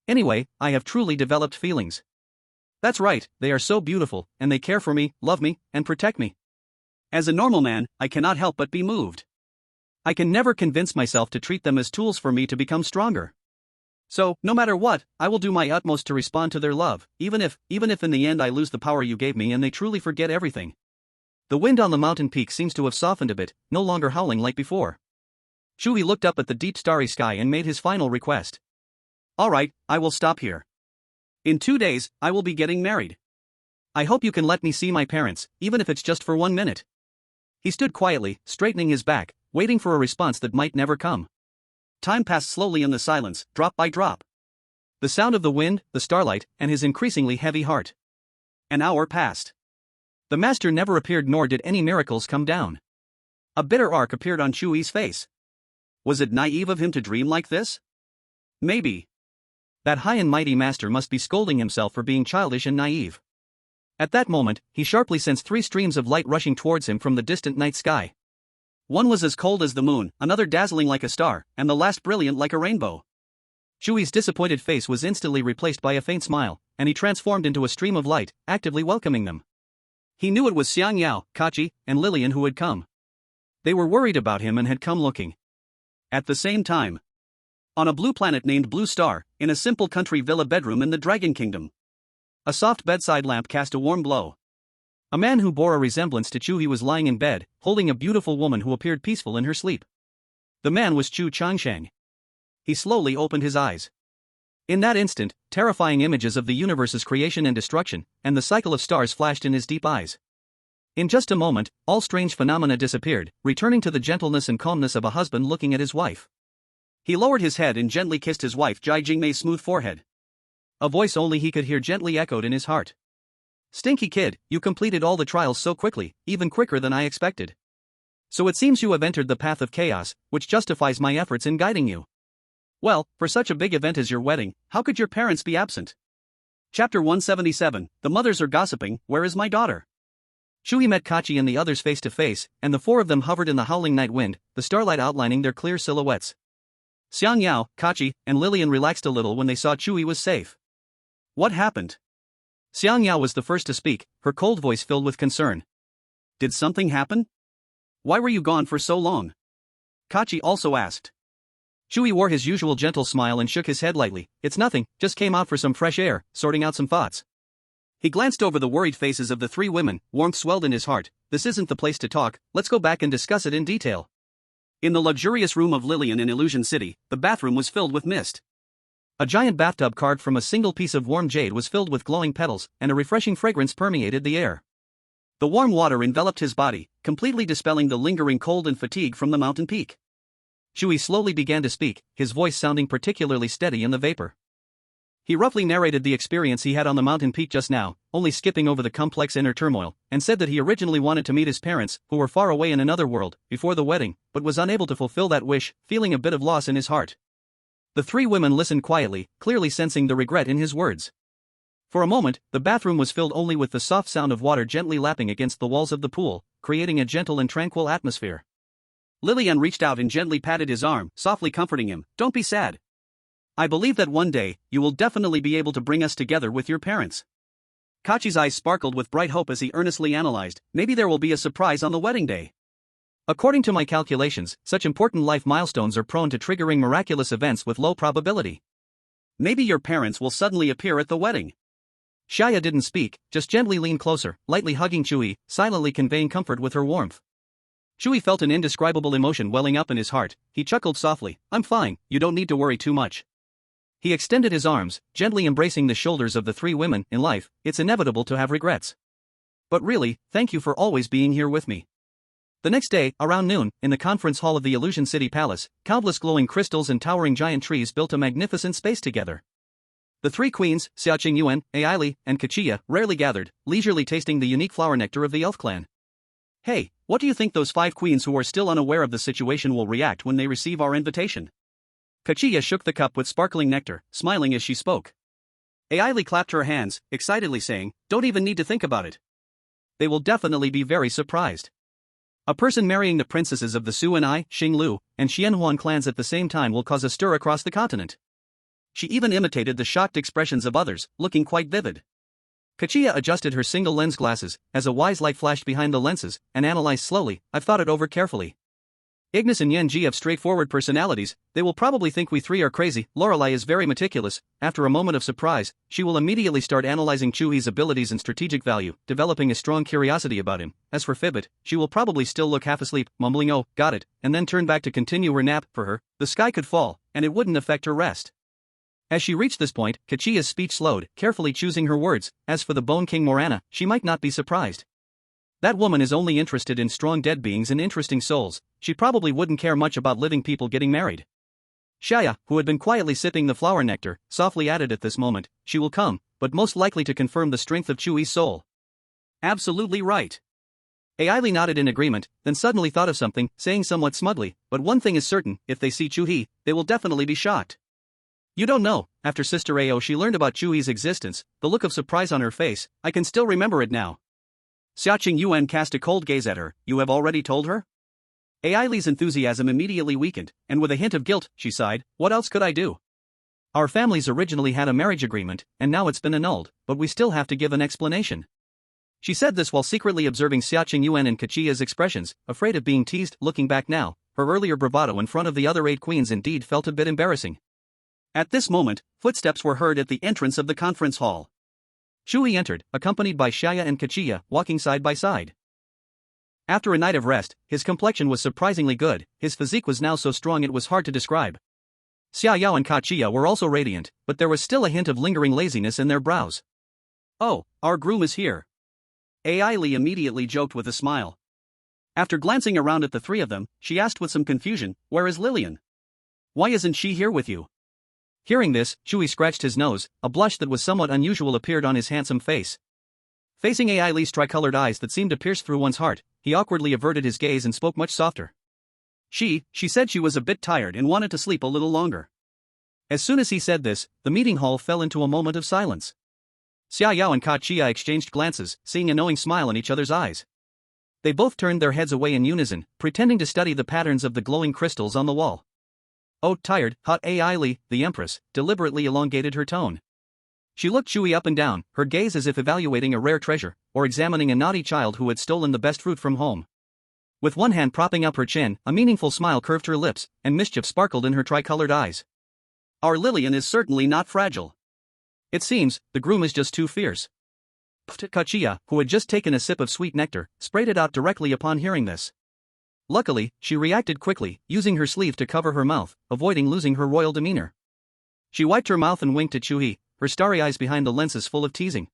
Anyway, I have truly developed feelings. That's right, they are so beautiful, and they care for me, love me, and protect me. As a normal man, I cannot help but be moved. I can never convince myself to treat them as tools for me to become stronger. So, no matter what, I will do my utmost to respond to their love, even if in the end I lose the power you gave me and they truly forget everything. The wind on the mountain peak seems to have softened a bit, no longer howling like before. Chu He looked up at the deep starry sky and made his final request. Alright, I will stop here. In 2 days, I will be getting married. I hope you can let me see my parents, even if it's just for 1 minute. He stood quietly, straightening his back, waiting for a response that might never come. Time passed slowly in the silence, drop by drop. The sound of the wind, the starlight, and his increasingly heavy heart. An hour passed. The master never appeared, nor did any miracles come down. A bitter arc appeared on Chu He's face. Was it naive of him to dream like this? Maybe. That high and mighty master must be scolding himself for being childish and naive. At that moment, he sharply sensed 3 streams of light rushing towards him from the distant night sky. One was as cold as the moon, another dazzling like a star, and the last brilliant like a rainbow. Chu He's disappointed face was instantly replaced by a faint smile, and he transformed into a stream of light, actively welcoming them. He knew it was Xiang Yao, Kachi, and Lillian who had come. They were worried about him and had come looking. At the same time, on a blue planet named Blue Star, in a simple country villa bedroom in the Dragon Kingdom, a soft bedside lamp cast a warm glow. A man who bore a resemblance to Chu He was lying in bed, holding a beautiful woman who appeared peaceful in her sleep. The man was Chu Changsheng. He slowly opened his eyes. In that instant, terrifying images of the universe's creation and destruction, and the cycle of stars flashed in his deep eyes. In just a moment, all strange phenomena disappeared, returning to the gentleness and calmness of a husband looking at his wife. He lowered his head and gently kissed his wife Jai Jingmei's smooth forehead. A voice only he could hear gently echoed in his heart. Stinky kid, you completed all the trials so quickly, even quicker than I expected. So it seems you have entered the path of chaos, which justifies my efforts in guiding you. Well, for such a big event as your wedding, how could your parents be absent? Chapter 177, The Mothers Are Gossiping, Where is My Daughter? Chu He met Kachi and the others face to face, and the 4 of them hovered in the howling night wind, the starlight outlining their clear silhouettes. Xiang Yao, Kachi, and Lillian relaxed a little when they saw Chu He was safe. What happened? Xiang Yao was the first to speak, her cold voice filled with concern. Did something happen? Why were you gone for so long? Kachi also asked. Chu He wore his usual gentle smile and shook his head lightly. It's nothing, just came out for some fresh air, sorting out some thoughts. He glanced over the worried faces of the 3 women, warmth swelled in his heart. This isn't the place to talk, let's go back and discuss it in detail. In the luxurious room of Lillian in Illusion City, the bathroom was filled with mist. A giant bathtub carved from a single piece of warm jade was filled with glowing petals, and a refreshing fragrance permeated the air. The warm water enveloped his body, completely dispelling the lingering cold and fatigue from the mountain peak. Chu He slowly began to speak, his voice sounding particularly steady in the vapor. He roughly narrated the experience he had on the mountain peak just now, only skipping over the complex inner turmoil, and said that he originally wanted to meet his parents, who were far away in another world, before the wedding, but was unable to fulfill that wish, feeling a bit of loss in his heart. The 3 women listened quietly, clearly sensing the regret in his words. For a moment, the bathroom was filled only with the soft sound of water gently lapping against the walls of the pool, creating a gentle and tranquil atmosphere. Lillian reached out and gently patted his arm, softly comforting him. Don't be sad. I believe that one day, you will definitely be able to bring us together with your parents. Kachi's eyes sparkled with bright hope as he earnestly analyzed, maybe there will be a surprise on the wedding day. According to my calculations, such important life milestones are prone to triggering miraculous events with low probability. Maybe your parents will suddenly appear at the wedding. Shaya didn't speak, just gently leaned closer, lightly hugging Chu He, silently conveying comfort with her warmth. Chu He felt an indescribable emotion welling up in his heart. He chuckled softly. I'm fine, you don't need to worry too much. He extended his arms, gently embracing the shoulders of the 3 women. In life, it's inevitable to have regrets. But really, thank you for always being here with me. The next day, around noon, in the conference hall of the Illusion City Palace, countless glowing crystals and towering giant trees built a magnificent space together. The 3 queens, Xiaoqing Yuan, Eerie, and Kachiya, rarely gathered, leisurely tasting the unique flower nectar of the elf clan. Hey, what do you think those 5 queens who are still unaware of the situation will react when they receive our invitation? Kachiya shook the cup with sparkling nectar, smiling as she spoke. Eerie clapped her hands, excitedly saying, don't even need to think about it. They will definitely be very surprised. A person marrying the princesses of the Su and Xinglu, and Xianhuan clans at the same time will cause a stir across the continent. She even imitated the shocked expressions of others, looking quite vivid. Kachia adjusted her single lens glasses, as a wise light flashed behind the lenses, and analyzed slowly. I've thought it over carefully. Ignis and Yenji have straightforward personalities, they will probably think we three are crazy. Lorelei is very meticulous. After a moment of surprise, she will immediately start analyzing Chu He's abilities and strategic value, developing a strong curiosity about him. As for Fibbit, she will probably still look half asleep, mumbling oh, got it, and then turn back to continue her nap. For her, the sky could fall, and it wouldn't affect her rest. As she reached this point, Kachia's speech slowed, carefully choosing her words. As for the Bone King Morana, she might not be surprised. That woman is only interested in strong dead beings and interesting souls. She probably wouldn't care much about living people getting married. Shaya, who had been quietly sipping the flower nectar, softly added at this moment, she will come, but most likely to confirm the strength of Chu He's soul. Absolutely right. Ailey nodded in agreement, then suddenly thought of something, saying somewhat smugly, but one thing is certain, if they see Chu He, they will definitely be shocked. You don't know, after Sister Ao she learned about Chu He's existence, the look of surprise on her face, I can still remember it now. Xiaoqing Yuan cast a cold gaze at her. You have already told her? Ailey's enthusiasm immediately weakened, and with a hint of guilt, she sighed, what else could I do? Our families originally had a marriage agreement, and now it's been annulled, but we still have to give an explanation. She said this while secretly observing Xiaoqing Yuan and Kachia's expressions, afraid of being teased. Looking back now, her earlier bravado in front of the other 8 queens indeed felt a bit embarrassing. At this moment, footsteps were heard at the entrance of the conference hall. Chu He entered, accompanied by Shaya and Kachia, walking side by side. After a night of rest, his complexion was surprisingly good, his physique was now so strong it was hard to describe. Xia Yao and Kachia were also radiant, but there was still a hint of lingering laziness in their brows. Oh, our groom is here. Ailey immediately joked with a smile. After glancing around at the 3 of them, she asked with some confusion, where is Lillian? Why isn't she here with you? Hearing this, Chu He scratched his nose, a blush that was somewhat unusual appeared on his handsome face. Facing Ailey's tricolored eyes that seemed to pierce through one's heart, he awkwardly averted his gaze and spoke much softer. She said she was a bit tired and wanted to sleep a little longer. As soon as he said this, the meeting hall fell into a moment of silence. Xia Yao and Kachia exchanged glances, seeing a knowing smile in each other's eyes. They both turned their heads away in unison, pretending to study the patterns of the glowing crystals on the wall. Oh, tired, hot Ailey, the Empress, deliberately elongated her tone. She looked Chu He up and down, her gaze as if evaluating a rare treasure, or examining a naughty child who had stolen the best fruit from home. With one hand propping up her chin, a meaningful smile curved her lips, and mischief sparkled in her tricolored eyes. Our Lillian is certainly not fragile. It seems, the groom is just too fierce. Kachia, who had just taken a sip of sweet nectar, sprayed it out directly upon hearing this. Luckily, she reacted quickly, using her sleeve to cover her mouth, avoiding losing her royal demeanor. She wiped her mouth and winked at Chu He, her starry eyes behind the lenses full of teasing.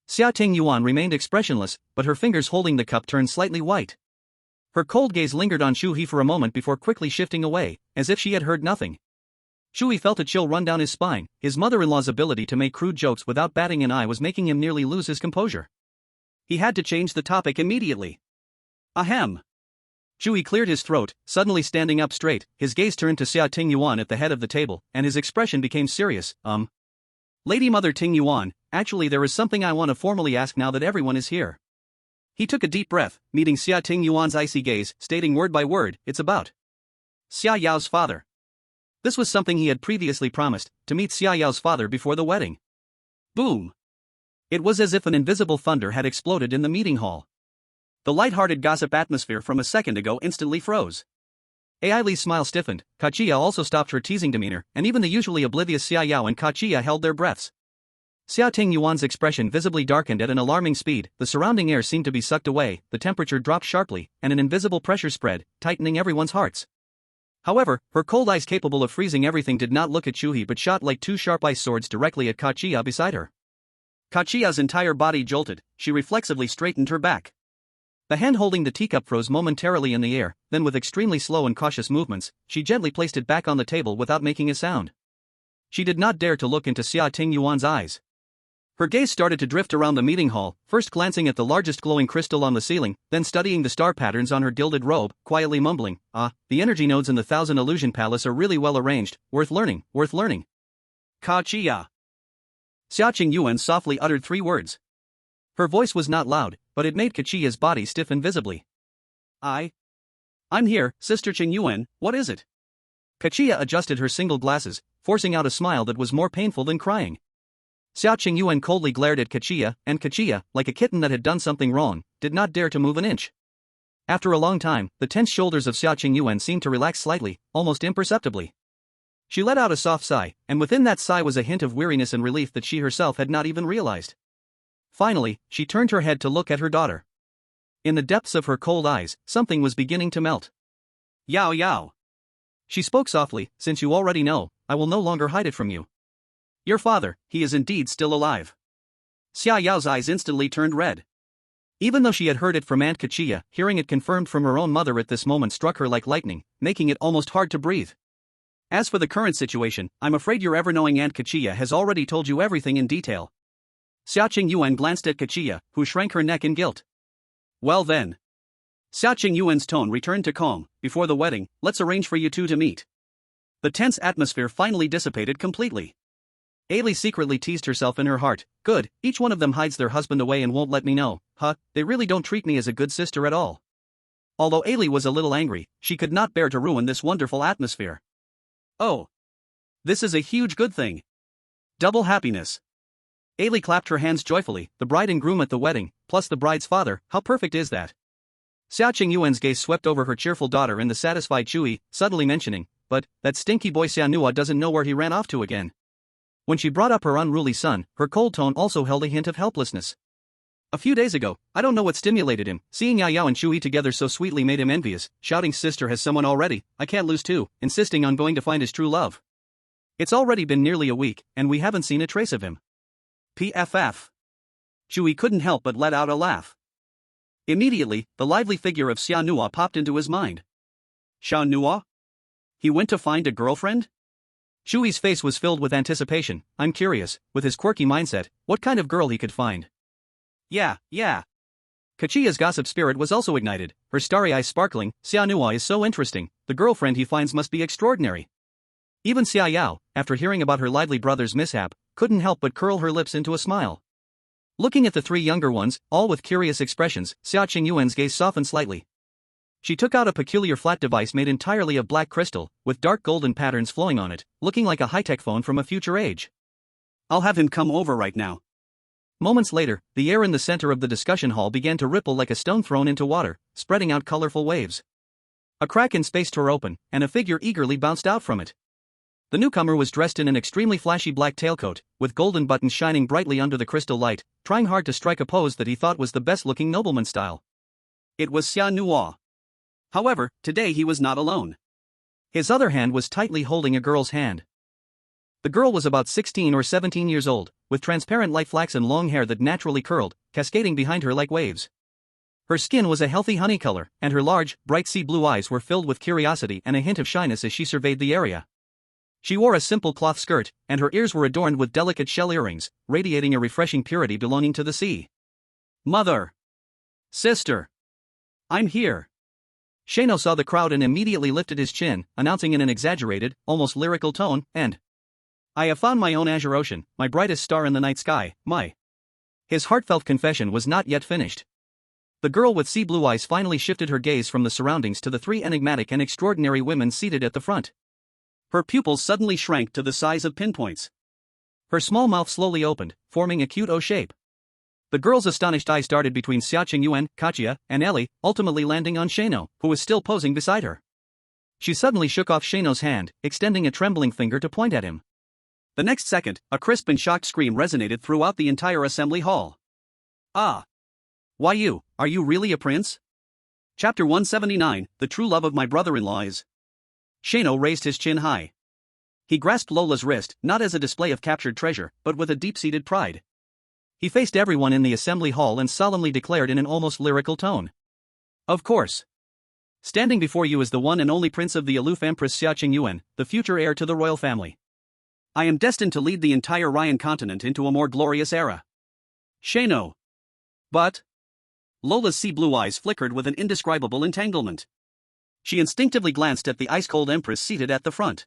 Xiaoqing Yuan remained expressionless, but her fingers holding the cup turned slightly white. Her cold gaze lingered on Chu He for a moment before quickly shifting away, as if she had heard nothing. Chu He felt a chill run down his spine. His mother-in-law's ability to make crude jokes without batting an eye was making him nearly lose his composure. He had to change the topic immediately. Ahem. Chu He cleared his throat, suddenly standing up straight, his gaze turned to Xiaoqing Yuan at the head of the table, and his expression became serious. Lady Mother Ting Yuan, actually there is something I want to formally ask now that everyone is here. He took a deep breath, meeting Xiaoqing Yuan's icy gaze, stating word by word, it's about Xia Yao's father. This was something he had previously promised, to meet Xia Yao's father before the wedding. Boom! It was as if an invisible thunder had exploded in the meeting hall. The light-hearted gossip atmosphere from a second ago instantly froze. Ailey's smile stiffened, Kachia also stopped her teasing demeanor, and even the usually oblivious Xia Yao and Kachia held their breaths. Xiaoqing Yuan's expression visibly darkened at an alarming speed, the surrounding air seemed to be sucked away, the temperature dropped sharply, and an invisible pressure spread, tightening everyone's hearts. However, her cold eyes capable of freezing everything did not look at Chu He but shot like 2 sharp ice swords directly at Kachia beside her. Kachia's entire body jolted, she reflexively straightened her back. The hand holding the teacup froze momentarily in the air, then with extremely slow and cautious movements, she gently placed it back on the table without making a sound. She did not dare to look into Xiaoqing Yuan's eyes. Her gaze started to drift around the meeting hall, first glancing at the largest glowing crystal on the ceiling, then studying the star patterns on her gilded robe, quietly mumbling, the energy nodes in the Thousand Illusion Palace are really well arranged, worth learning, worth learning. Kachia. Xiaoqing Yuan softly uttered 3 words. Her voice was not loud, but it made Kachia's body stiffen visibly. I'm here, Sister Qing Yuan, what is it? Kachia adjusted her single glasses, forcing out a smile that was more painful than crying. Xia Qing Yuan coldly glared at Kachia, and Kachia, like a kitten that had done something wrong, did not dare to move an inch. After a long time, the tense shoulders of Xia Qing Yuan seemed to relax slightly, almost imperceptibly. She let out a soft sigh, and within that sigh was a hint of weariness and relief that she herself had not even realized. Finally, she turned her head to look at her daughter. In the depths of her cold eyes, something was beginning to melt. Yao Yao. She spoke softly, since you already know, I will no longer hide it from you. Your father, he is indeed still alive. Xia Yao's eyes instantly turned red. Even though she had heard it from Aunt Kachia, hearing it confirmed from her own mother at this moment struck her like lightning, making it almost hard to breathe. As for the current situation, I'm afraid your ever-knowing Aunt Kachia has already told you everything in detail. Xia Qing Yuan glanced at Kachia, who shrank her neck in guilt. Well then. Xia Qing Yuan's tone returned to calm. Before the wedding, let's arrange for you two to meet. The tense atmosphere finally dissipated completely. Ailey secretly teased herself in her heart. Good, each one of them hides their husband away and won't let me know. They really don't treat me as a good sister at all. Although Ailey was a little angry, she could not bear to ruin this wonderful atmosphere. Oh. This is a huge good thing. Double happiness. Ailey clapped her hands joyfully, the bride and groom at the wedding, plus the bride's father, how perfect is that? Xia Qing Yuan's gaze swept over her cheerful daughter and the satisfied Chu He, subtly mentioning, but, that stinky boy Xianhua doesn't know where he ran off to again. When she brought up her unruly son, her cold tone also held a hint of helplessness. A few days ago, I don't know what stimulated him, seeing Yao Yao and Chu He together so sweetly made him envious, shouting sister has someone already, I can't lose too, insisting on going to find his true love. It's already been nearly a week, and we haven't seen a trace of him. PFF. Chu He couldn't help but let out a laugh. Immediately, the lively figure of Xianhua popped into his mind. Xianhua? He went to find a girlfriend? Chu He's face was filled with anticipation. I'm curious, with his quirky mindset, what kind of girl he could find. Yeah. Kachia's gossip spirit was also ignited, her starry eyes sparkling. Xianhua is so interesting, the girlfriend he finds must be extraordinary. Even Xia Yao, after hearing about her lively brother's mishap, couldn't help but curl her lips into a smile. Looking at the three younger ones, all with curious expressions, Xia Qing Yuan's gaze softened slightly. She took out a peculiar flat device made entirely of black crystal, with dark golden patterns flowing on it, looking like a high-tech phone from a future age. I'll have him come over right now. Moments later, the air in the center of the discussion hall began to ripple like a stone thrown into water, spreading out colorful waves. A crack in space tore open, and a figure eagerly bounced out from it. The newcomer was dressed in an extremely flashy black tailcoat, with golden buttons shining brightly under the crystal light, trying hard to strike a pose that he thought was the best-looking nobleman style. It was Xianhua. However, today he was not alone. His other hand was tightly holding a girl's hand. The girl was about 16 or 17 years old, with transparent light flaxen long hair that naturally curled, cascading behind her like waves. Her skin was a healthy honey color, and her large, bright sea blue eyes were filled with curiosity and a hint of shyness as she surveyed the area. She wore a simple cloth skirt, and her ears were adorned with delicate shell earrings, radiating a refreshing purity belonging to the sea. Mother! Sister! I'm here! Shano saw the crowd and immediately lifted his chin, announcing in an exaggerated, almost lyrical tone, I have found my own azure ocean, my brightest star in the night sky, my. His heartfelt confession was not yet finished. The girl with sea blue eyes finally shifted her gaze from the surroundings to the three enigmatic and extraordinary women seated at the front. Her pupils suddenly shrank to the size of pinpoints. Her small mouth slowly opened, forming a cute O shape. The girl's astonished eyes darted between Xia Qing Yuan, Kachia, and Ellie, ultimately landing on Shano, who was still posing beside her. She suddenly shook off Shano's hand, extending a trembling finger to point at him. The next second, a crisp and shocked scream resonated throughout the entire assembly hall. Ah! Why you, are you really a prince? Chapter 179, The True Love of My Brother-in-Law is. Shano raised his chin high. He grasped Lola's wrist, not as a display of captured treasure, but with a deep-seated pride. He faced everyone in the assembly hall and solemnly declared in an almost lyrical tone. Of course. Standing before you is the one and only prince of the aloof Empress Xia Qing Yuan, the future heir to the royal family. I am destined to lead the entire Ryan continent into a more glorious era. Shano. But? Lola's sea blue eyes flickered with an indescribable entanglement. She instinctively glanced at the ice-cold empress seated at the front.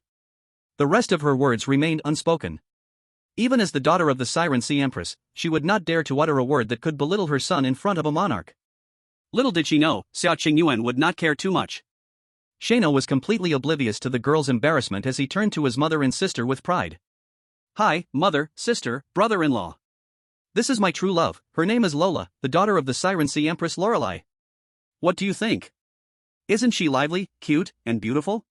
The rest of her words remained unspoken. Even as the daughter of the Siren Sea Empress, she would not dare to utter a word that could belittle her son in front of a monarch. Little did she know, Xiao Qingyuan would not care too much. Shano was completely oblivious to the girl's embarrassment as he turned to his mother and sister with pride. Hi, mother, sister, brother-in-law. This is my true love, her name is Lola, the daughter of the Siren Sea Empress Lorelei. What do you think? Isn't she lively, cute, and beautiful?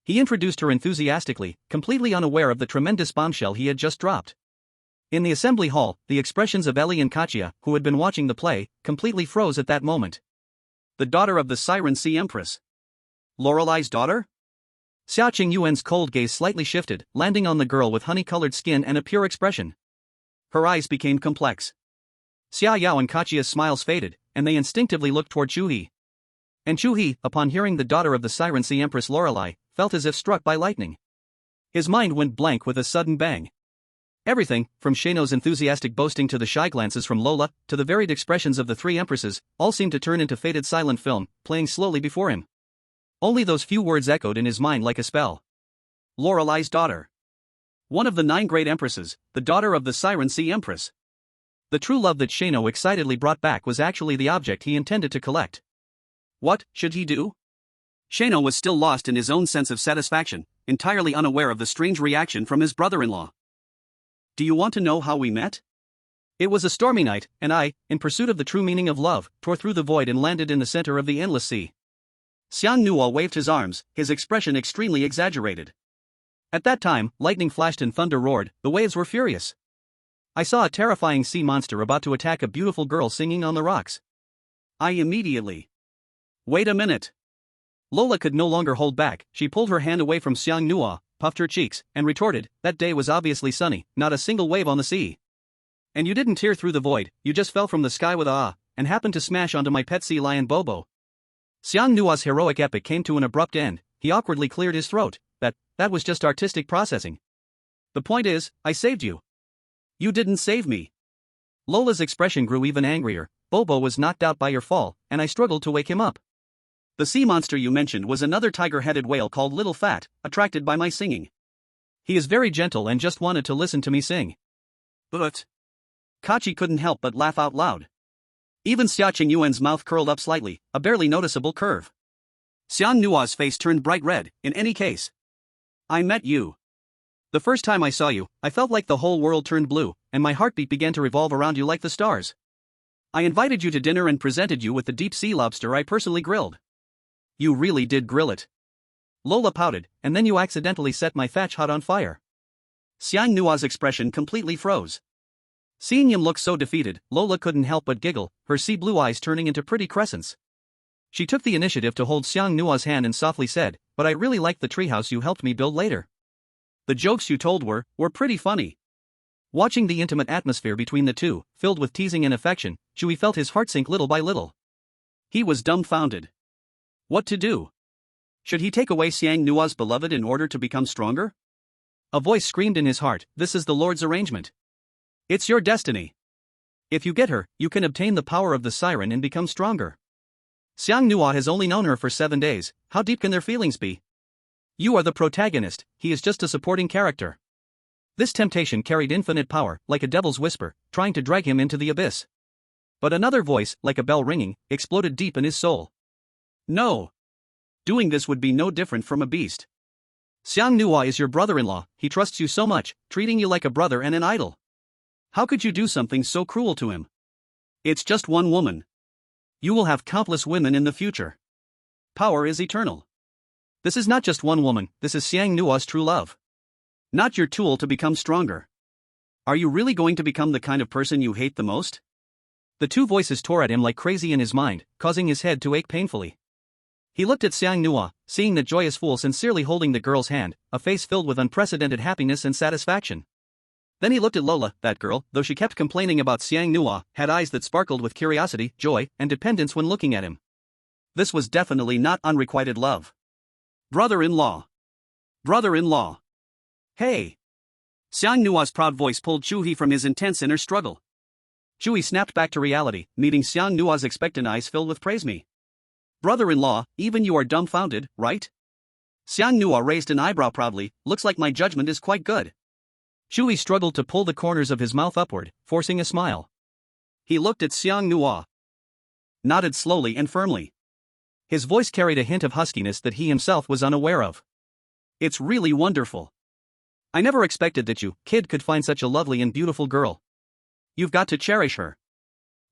He introduced her enthusiastically, completely unaware of the tremendous bombshell he had just dropped. In the assembly hall, the expressions of Ellie and Katya, who had been watching the play, completely froze at that moment. The daughter of the Siren Sea Empress. Lorelei's daughter? Xiao Qingyuan's cold gaze slightly shifted, landing on the girl with honey-colored skin and a pure expression. Her eyes became complex. Xia Yao and Katya's smiles faded, and they instinctively looked toward Chu He. And Chu He, upon hearing the daughter of the Siren Sea Empress Lorelei, felt as if struck by lightning. His mind went blank with a sudden bang. Everything, from Shano's enthusiastic boasting to the shy glances from Lola, to the varied expressions of the three empresses, all seemed to turn into faded silent film, playing slowly before him. Only those few words echoed in his mind like a spell. Lorelei's daughter. One of the 9 great empresses, the daughter of the Siren Sea Empress. The true love that Shano excitedly brought back was actually the object he intended to collect. What should he do? Shano was still lost in his own sense of satisfaction, entirely unaware of the strange reaction from his brother-in-law. Do you want to know how we met? It was a stormy night, and I, in pursuit of the true meaning of love, tore through the void and landed in the center of the endless sea. Xiang Nuo waved his arms, his expression extremely exaggerated. At that time, lightning flashed and thunder roared, the waves were furious. I saw a terrifying sea monster about to attack a beautiful girl singing on the rocks. I immediately... Wait a minute. Lola could no longer hold back. She pulled her hand away from Xiang Nuo, puffed her cheeks, and retorted, that day was obviously sunny, not a single wave on the sea. And you didn't tear through the void, you just fell from the sky with and happened to smash onto my pet sea lion Bobo. Xiang Nuo's heroic epic came to an abrupt end. He awkwardly cleared his throat. That was just artistic processing. The point is, I saved you. You didn't save me. Lola's expression grew even angrier. Bobo was knocked out by your fall, and I struggled to wake him up. The sea monster you mentioned was another tiger-headed whale called Little Fat, attracted by my singing. He is very gentle and just wanted to listen to me sing. But... Kachi couldn't help but laugh out loud. Even Xiao Qingyuan's mouth curled up slightly, a barely noticeable curve. Xiang Nuo's face turned bright red. In any case, I met you. The first time I saw you, I felt like the whole world turned blue, and my heartbeat began to revolve around you like the stars. I invited you to dinner and presented you with the deep sea lobster I personally grilled. You really did grill it. Lola pouted, and then you accidentally set my thatch hut on fire. Xiang Nuo's expression completely froze. Seeing him look so defeated, Lola couldn't help but giggle, her sea blue eyes turning into pretty crescents. She took the initiative to hold Xiang Nuo's hand and softly said, but I really liked the treehouse you helped me build later. The jokes you told were pretty funny. Watching the intimate atmosphere between the two, filled with teasing and affection, Chu He felt his heart sink little by little. He was dumbfounded. What to do? Should he take away Xiang Nuo's beloved in order to become stronger? A voice screamed in his heart, this is the Lord's arrangement. It's your destiny. If you get her, you can obtain the power of the siren and become stronger. Xiang Nuo has only known her for 7 days, how deep can their feelings be? You are the protagonist, he is just a supporting character. This temptation carried infinite power, like a devil's whisper, trying to drag him into the abyss. But another voice, like a bell ringing, exploded deep in his soul. No. Doing this would be no different from a beast. Xiang Nuo is your brother-in-law, he trusts you so much, treating you like a brother and an idol. How could you do something so cruel to him? It's just one woman. You will have countless women in the future. Power is eternal. This is not just one woman, this is Xiang Nuo's true love. Not your tool to become stronger. Are you really going to become the kind of person you hate the most? The two voices tore at him like crazy in his mind, causing his head to ache painfully. He looked at Xiang Nuo, seeing the joyous fool sincerely holding the girl's hand, a face filled with unprecedented happiness and satisfaction. Then he looked at Lola, that girl, though she kept complaining about Xiang Nuo, had eyes that sparkled with curiosity, joy, and dependence when looking at him. This was definitely not unrequited love. Brother-in-law. Brother-in-law. Hey! Xiang Nuo's proud voice pulled Chu He from his intense inner struggle. Chu He snapped back to reality, meeting Xiang Nuo's expectant eyes filled with praise me. Brother-in-law, even you are dumbfounded, right? Xiang Nuo raised an eyebrow proudly, looks like my judgment is quite good. Chu He struggled to pull the corners of his mouth upward, forcing a smile. He looked at Xiang Nuo. nodded slowly and firmly. His voice carried a hint of huskiness that he himself was unaware of. It's really wonderful. I never expected that you, kid, could find such a lovely and beautiful girl. You've got to cherish her.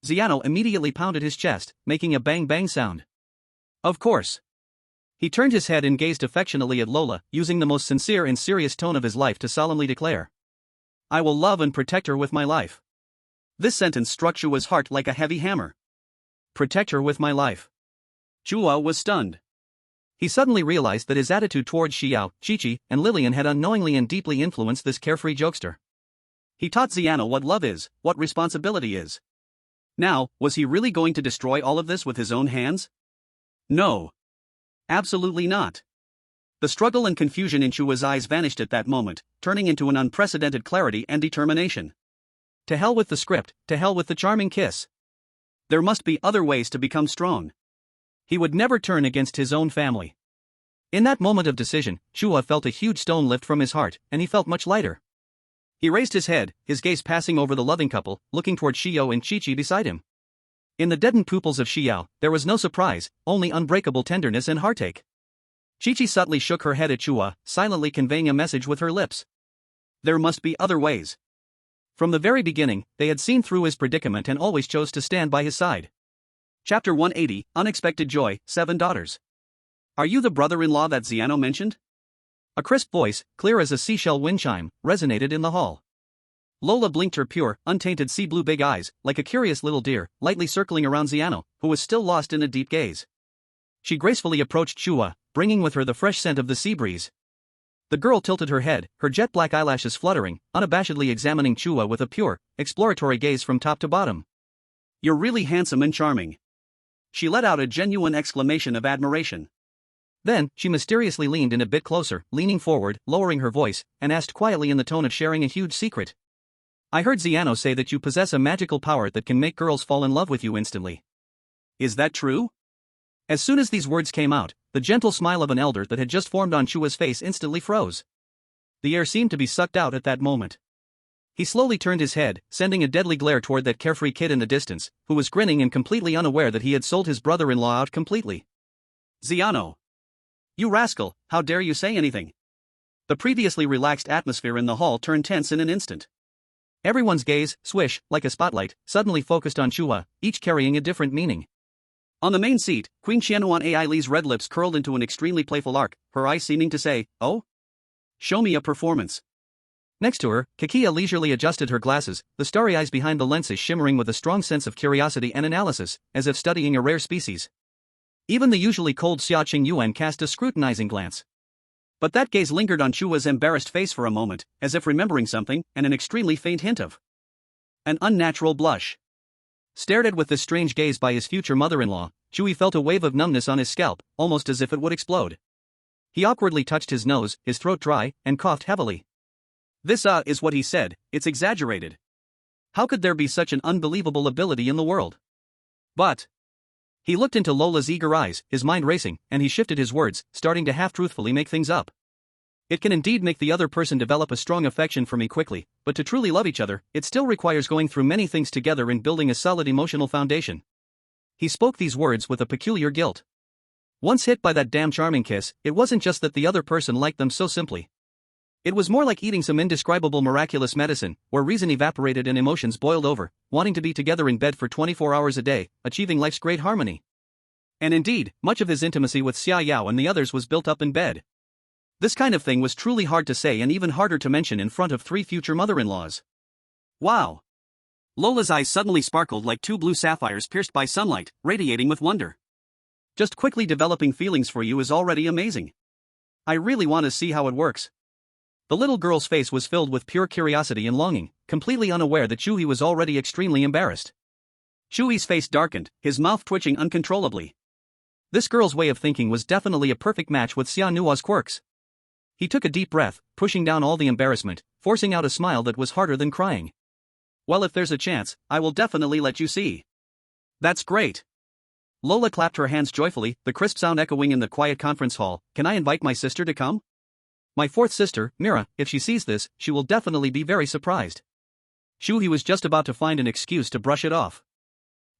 Ziano immediately pounded his chest, making a bang-bang sound. Of course. He turned his head and gazed affectionately at Lola, using the most sincere and serious tone of his life to solemnly declare, I will love and protect her with my life. This sentence struck Chua's heart like a heavy hammer. Protect her with my life. Chua was stunned. He suddenly realized that his attitude towards Xiao, Chi-Chi, and Lillian had unknowingly and deeply influenced this carefree jokester. He taught Ziano what love is, what responsibility is. Now, was he really going to destroy all of this with his own hands? No. Absolutely not. The struggle and confusion in Chua's eyes vanished at that moment, turning into an unprecedented clarity and determination. To hell with the script, to hell with the charming kiss. There must be other ways to become strong. He would never turn against his own family. In that moment of decision, Chua felt a huge stone lift from his heart, and he felt much lighter. He raised his head, his gaze passing over the loving couple, looking toward Xiao and Chi-Chi beside him. In the deadened pupils of Xiao, there was no surprise, only unbreakable tenderness and heartache. Chi-Chi subtly shook her head at Chua, silently conveying a message with her lips. There must be other ways. From the very beginning, they had seen through his predicament and always chose to stand by his side. Chapter 180, Unexpected Joy, 7 Daughters. Are you the brother-in-law that Ziano mentioned? A crisp voice, clear as a seashell wind chime, resonated in the hall. Lola blinked her pure, untainted sea-blue big eyes, like a curious little deer, lightly circling around Ziano, who was still lost in a deep gaze. She gracefully approached Chua, bringing with her the fresh scent of the sea breeze. The girl tilted her head, her jet-black eyelashes fluttering, unabashedly examining Chua with a pure, exploratory gaze from top to bottom. You're really handsome and charming. She let out a genuine exclamation of admiration. Then, she mysteriously leaned in a bit closer, leaning forward, lowering her voice, and asked quietly in the tone of sharing a huge secret. I heard Ziano say that you possess a magical power that can make girls fall in love with you instantly. Is that true? As soon as these words came out, the gentle smile of an elder that had just formed on Chua's face instantly froze. The air seemed to be sucked out at that moment. He slowly turned his head, sending a deadly glare toward that carefree kid in the distance, who was grinning and completely unaware that he had sold his brother-in-law out completely. Ziano! You rascal, how dare you say anything? The previously relaxed atmosphere in the hall turned tense in an instant. Everyone's gaze, swish, like a spotlight, suddenly focused on Chua, each carrying a different meaning. On the main seat, Queen Qianuan Ai Li's red lips curled into an extremely playful arc, her eyes seeming to say, oh? Show me a performance. Next to her, Kakia leisurely adjusted her glasses, the starry eyes behind the lenses shimmering with a strong sense of curiosity and analysis, as if studying a rare species. Even the usually cold Xia Qingyuan cast a scrutinizing glance. But that gaze lingered on Chua's embarrassed face for a moment, as if remembering something, and an extremely faint hint of an unnatural blush. Stared at with this strange gaze by his future mother-in-law, Chu He felt a wave of numbness on his scalp, almost as if it would explode. He awkwardly touched his nose, his throat dry, and coughed heavily. This is what he said, it's exaggerated. How could there be such an unbelievable ability in the world? But he looked into Lola's eager eyes, his mind racing, and he shifted his words, starting to half-truthfully make things up. It can indeed make the other person develop a strong affection for me quickly, but to truly love each other, it still requires going through many things together and building a solid emotional foundation. He spoke these words with a peculiar guilt. Once hit by that damn charming kiss, it wasn't just that the other person liked them so simply. It was more like eating some indescribable miraculous medicine, where reason evaporated and emotions boiled over, wanting to be together in bed for 24 hours a day, achieving life's great harmony. And indeed, much of his intimacy with Xia Yao and the others was built up in bed. This kind of thing was truly hard to say and even harder to mention in front of 3 future mother-in-laws. Wow! Lola's eyes suddenly sparkled like 2 blue sapphires pierced by sunlight, radiating with wonder. Just quickly developing feelings for you is already amazing. I really want to see how it works. The little girl's face was filled with pure curiosity and longing, completely unaware that Chu He was already extremely embarrassed. Chu He's face darkened, his mouth twitching uncontrollably. This girl's way of thinking was definitely a perfect match with Xia Nua's quirks. He took a deep breath, pushing down all the embarrassment, forcing out a smile that was harder than crying. Well, if there's a chance, I will definitely let you see. That's great. Lola clapped her hands joyfully, the crisp sound echoing in the quiet conference hall. Can I invite my sister to come? My 4th sister, Mira, if she sees this, she will definitely be very surprised. Chu He was just about to find an excuse to brush it off.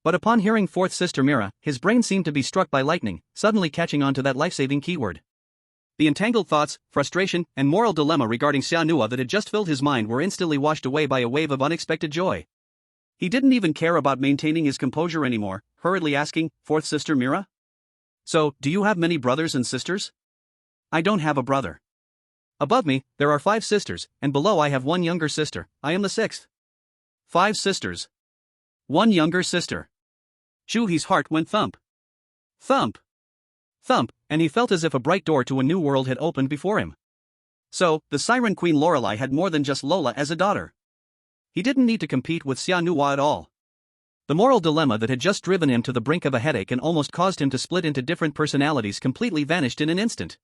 But upon hearing fourth sister Mira, his brain seemed to be struck by lightning, suddenly catching on to that life-saving keyword. The entangled thoughts, frustration, and moral dilemma regarding Xianhua that had just filled his mind were instantly washed away by a wave of unexpected joy. He didn't even care about maintaining his composure anymore, hurriedly asking, "Fourth sister Mira? So, do you have many brothers and sisters?" "I don't have a brother. Above me, there are 5 sisters, and below I have 1 younger sister. I am the 6th. 5 sisters. 1 younger sister." Chu He's heart went thump. Thump. Thump, and he felt as if a bright door to a new world had opened before him. So, the Siren Queen Lorelei had more than just Lola as a daughter. He didn't need to compete with Xianhua at all. The moral dilemma that had just driven him to the brink of a headache and almost caused him to split into different personalities completely vanished in an instant.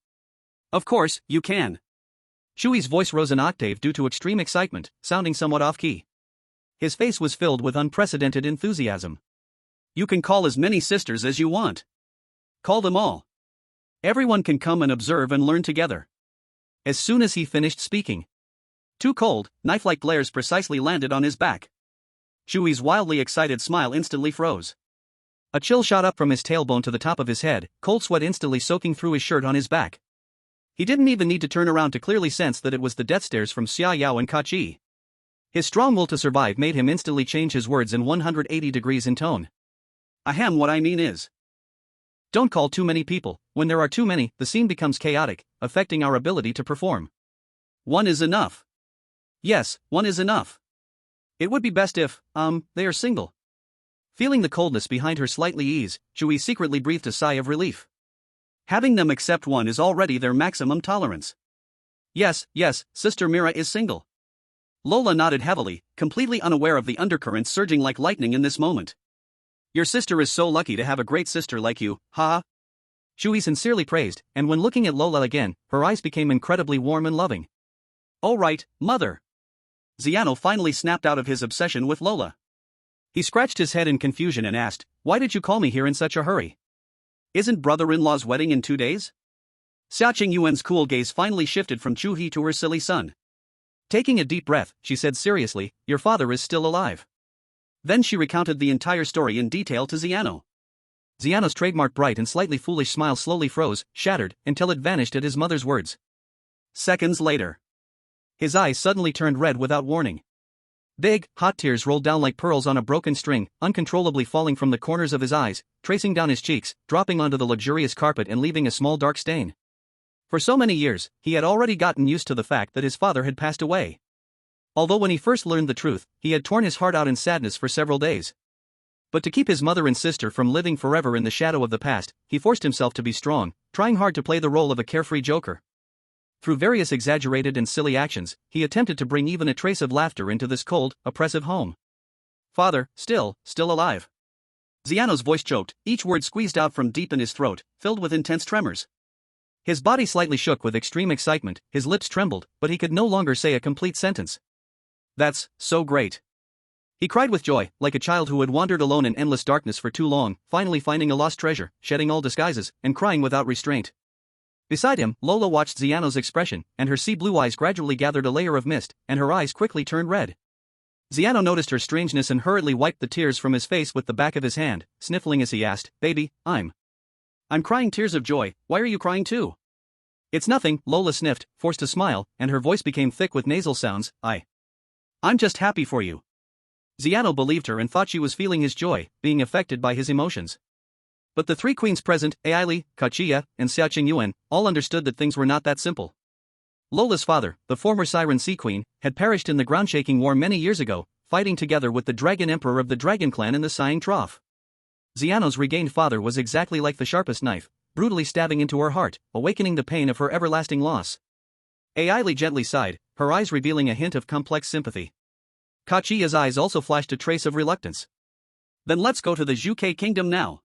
"Of course, you can." Chui's voice rose an octave due to extreme excitement, sounding somewhat off-key. His face was filled with unprecedented enthusiasm. "You can call as many sisters as you want. Call them all. Everyone can come and observe and learn together." As soon as he finished speaking, 2 cold, knife-like glares precisely landed on his back. Chui's wildly excited smile instantly froze. A chill shot up from his tailbone to the top of his head, cold sweat instantly soaking through his shirt on his back. He didn't even need to turn around to clearly sense that it was the death stares from Xia Yao and Chu He. His strong will to survive made him instantly change his words in 180 degrees in tone. "Ahem, what I mean is, don't call too many people. When there are too many, the scene becomes chaotic, affecting our ability to perform. 1 is enough. Yes, 1 is enough. It would be best if, they are single." Feeling the coldness behind her slightly ease, Chu secretly breathed a sigh of relief. Having them accept 1 is already their maximum tolerance. Yes, Sister Mira is single." Lola nodded heavily, completely unaware of the undercurrents surging like lightning in this moment. "Your sister is so lucky to have a great sister like you, ha." Chu sincerely praised, and when looking at Lola again, her eyes became incredibly warm and loving. "Oh right, mother." Xiano finally snapped out of his obsession with Lola. He scratched his head in confusion and asked, "Why did you call me here in such a hurry? Isn't brother-in-law's wedding in 2 days?" Xiaqing Yuan's cool gaze finally shifted from Chu He to her silly son. Taking a deep breath, she said seriously, "Your father is still alive." Then she recounted the entire story in detail to Xiano. Xiano's trademark bright and slightly foolish smile slowly froze, shattered, until it vanished at his mother's words. Seconds later, his eyes suddenly turned red without warning. Big, hot tears rolled down like pearls on a broken string, uncontrollably falling from the corners of his eyes, tracing down his cheeks, dropping onto the luxurious carpet and leaving a small dark stain. For so many years, he had already gotten used to the fact that his father had passed away. Although when he first learned the truth, he had torn his heart out in sadness for several days. But to keep his mother and sister from living forever in the shadow of the past, he forced himself to be strong, trying hard to play the role of a carefree joker. Through various exaggerated and silly actions, he attempted to bring even a trace of laughter into this cold, oppressive home. "Father, still alive." Xiano's voice choked, each word squeezed out from deep in his throat, filled with intense tremors. His body slightly shook with extreme excitement, his lips trembled, but he could no longer say a complete sentence. "That's so great." He cried with joy, like a child who had wandered alone in endless darkness for too long, finally finding a lost treasure, shedding all disguises, and crying without restraint. Beside him, Lola watched Xiano's expression, and her sea-blue eyes gradually gathered a layer of mist, and her eyes quickly turned red. Xiano noticed her strangeness and hurriedly wiped the tears from his face with the back of his hand, sniffling as he asked, "Baby, I'm crying tears of joy. Why are you crying too?" "It's nothing," Lola sniffed, forced to smile, and her voice became thick with nasal sounds. I'm just happy for you." Xiano believed her and thought she was feeling his joy, being affected by his emotions. But the 3 queens present, Eerie, Chu He, and Xiaqing Yuan, all understood that things were not that simple. Lola's father, the former Siren Sea Queen, had perished in the ground-shaking war many years ago, fighting together with the Dragon Emperor of the Dragon Clan in the Sighing Trough. Xiano's regained father was exactly like the sharpest knife, brutally stabbing into her heart, awakening the pain of her everlasting loss. Eerie gently sighed, her eyes revealing a hint of complex sympathy. Chu He's eyes also flashed a trace of reluctance. "Then let's go to the Zhuke Kingdom now."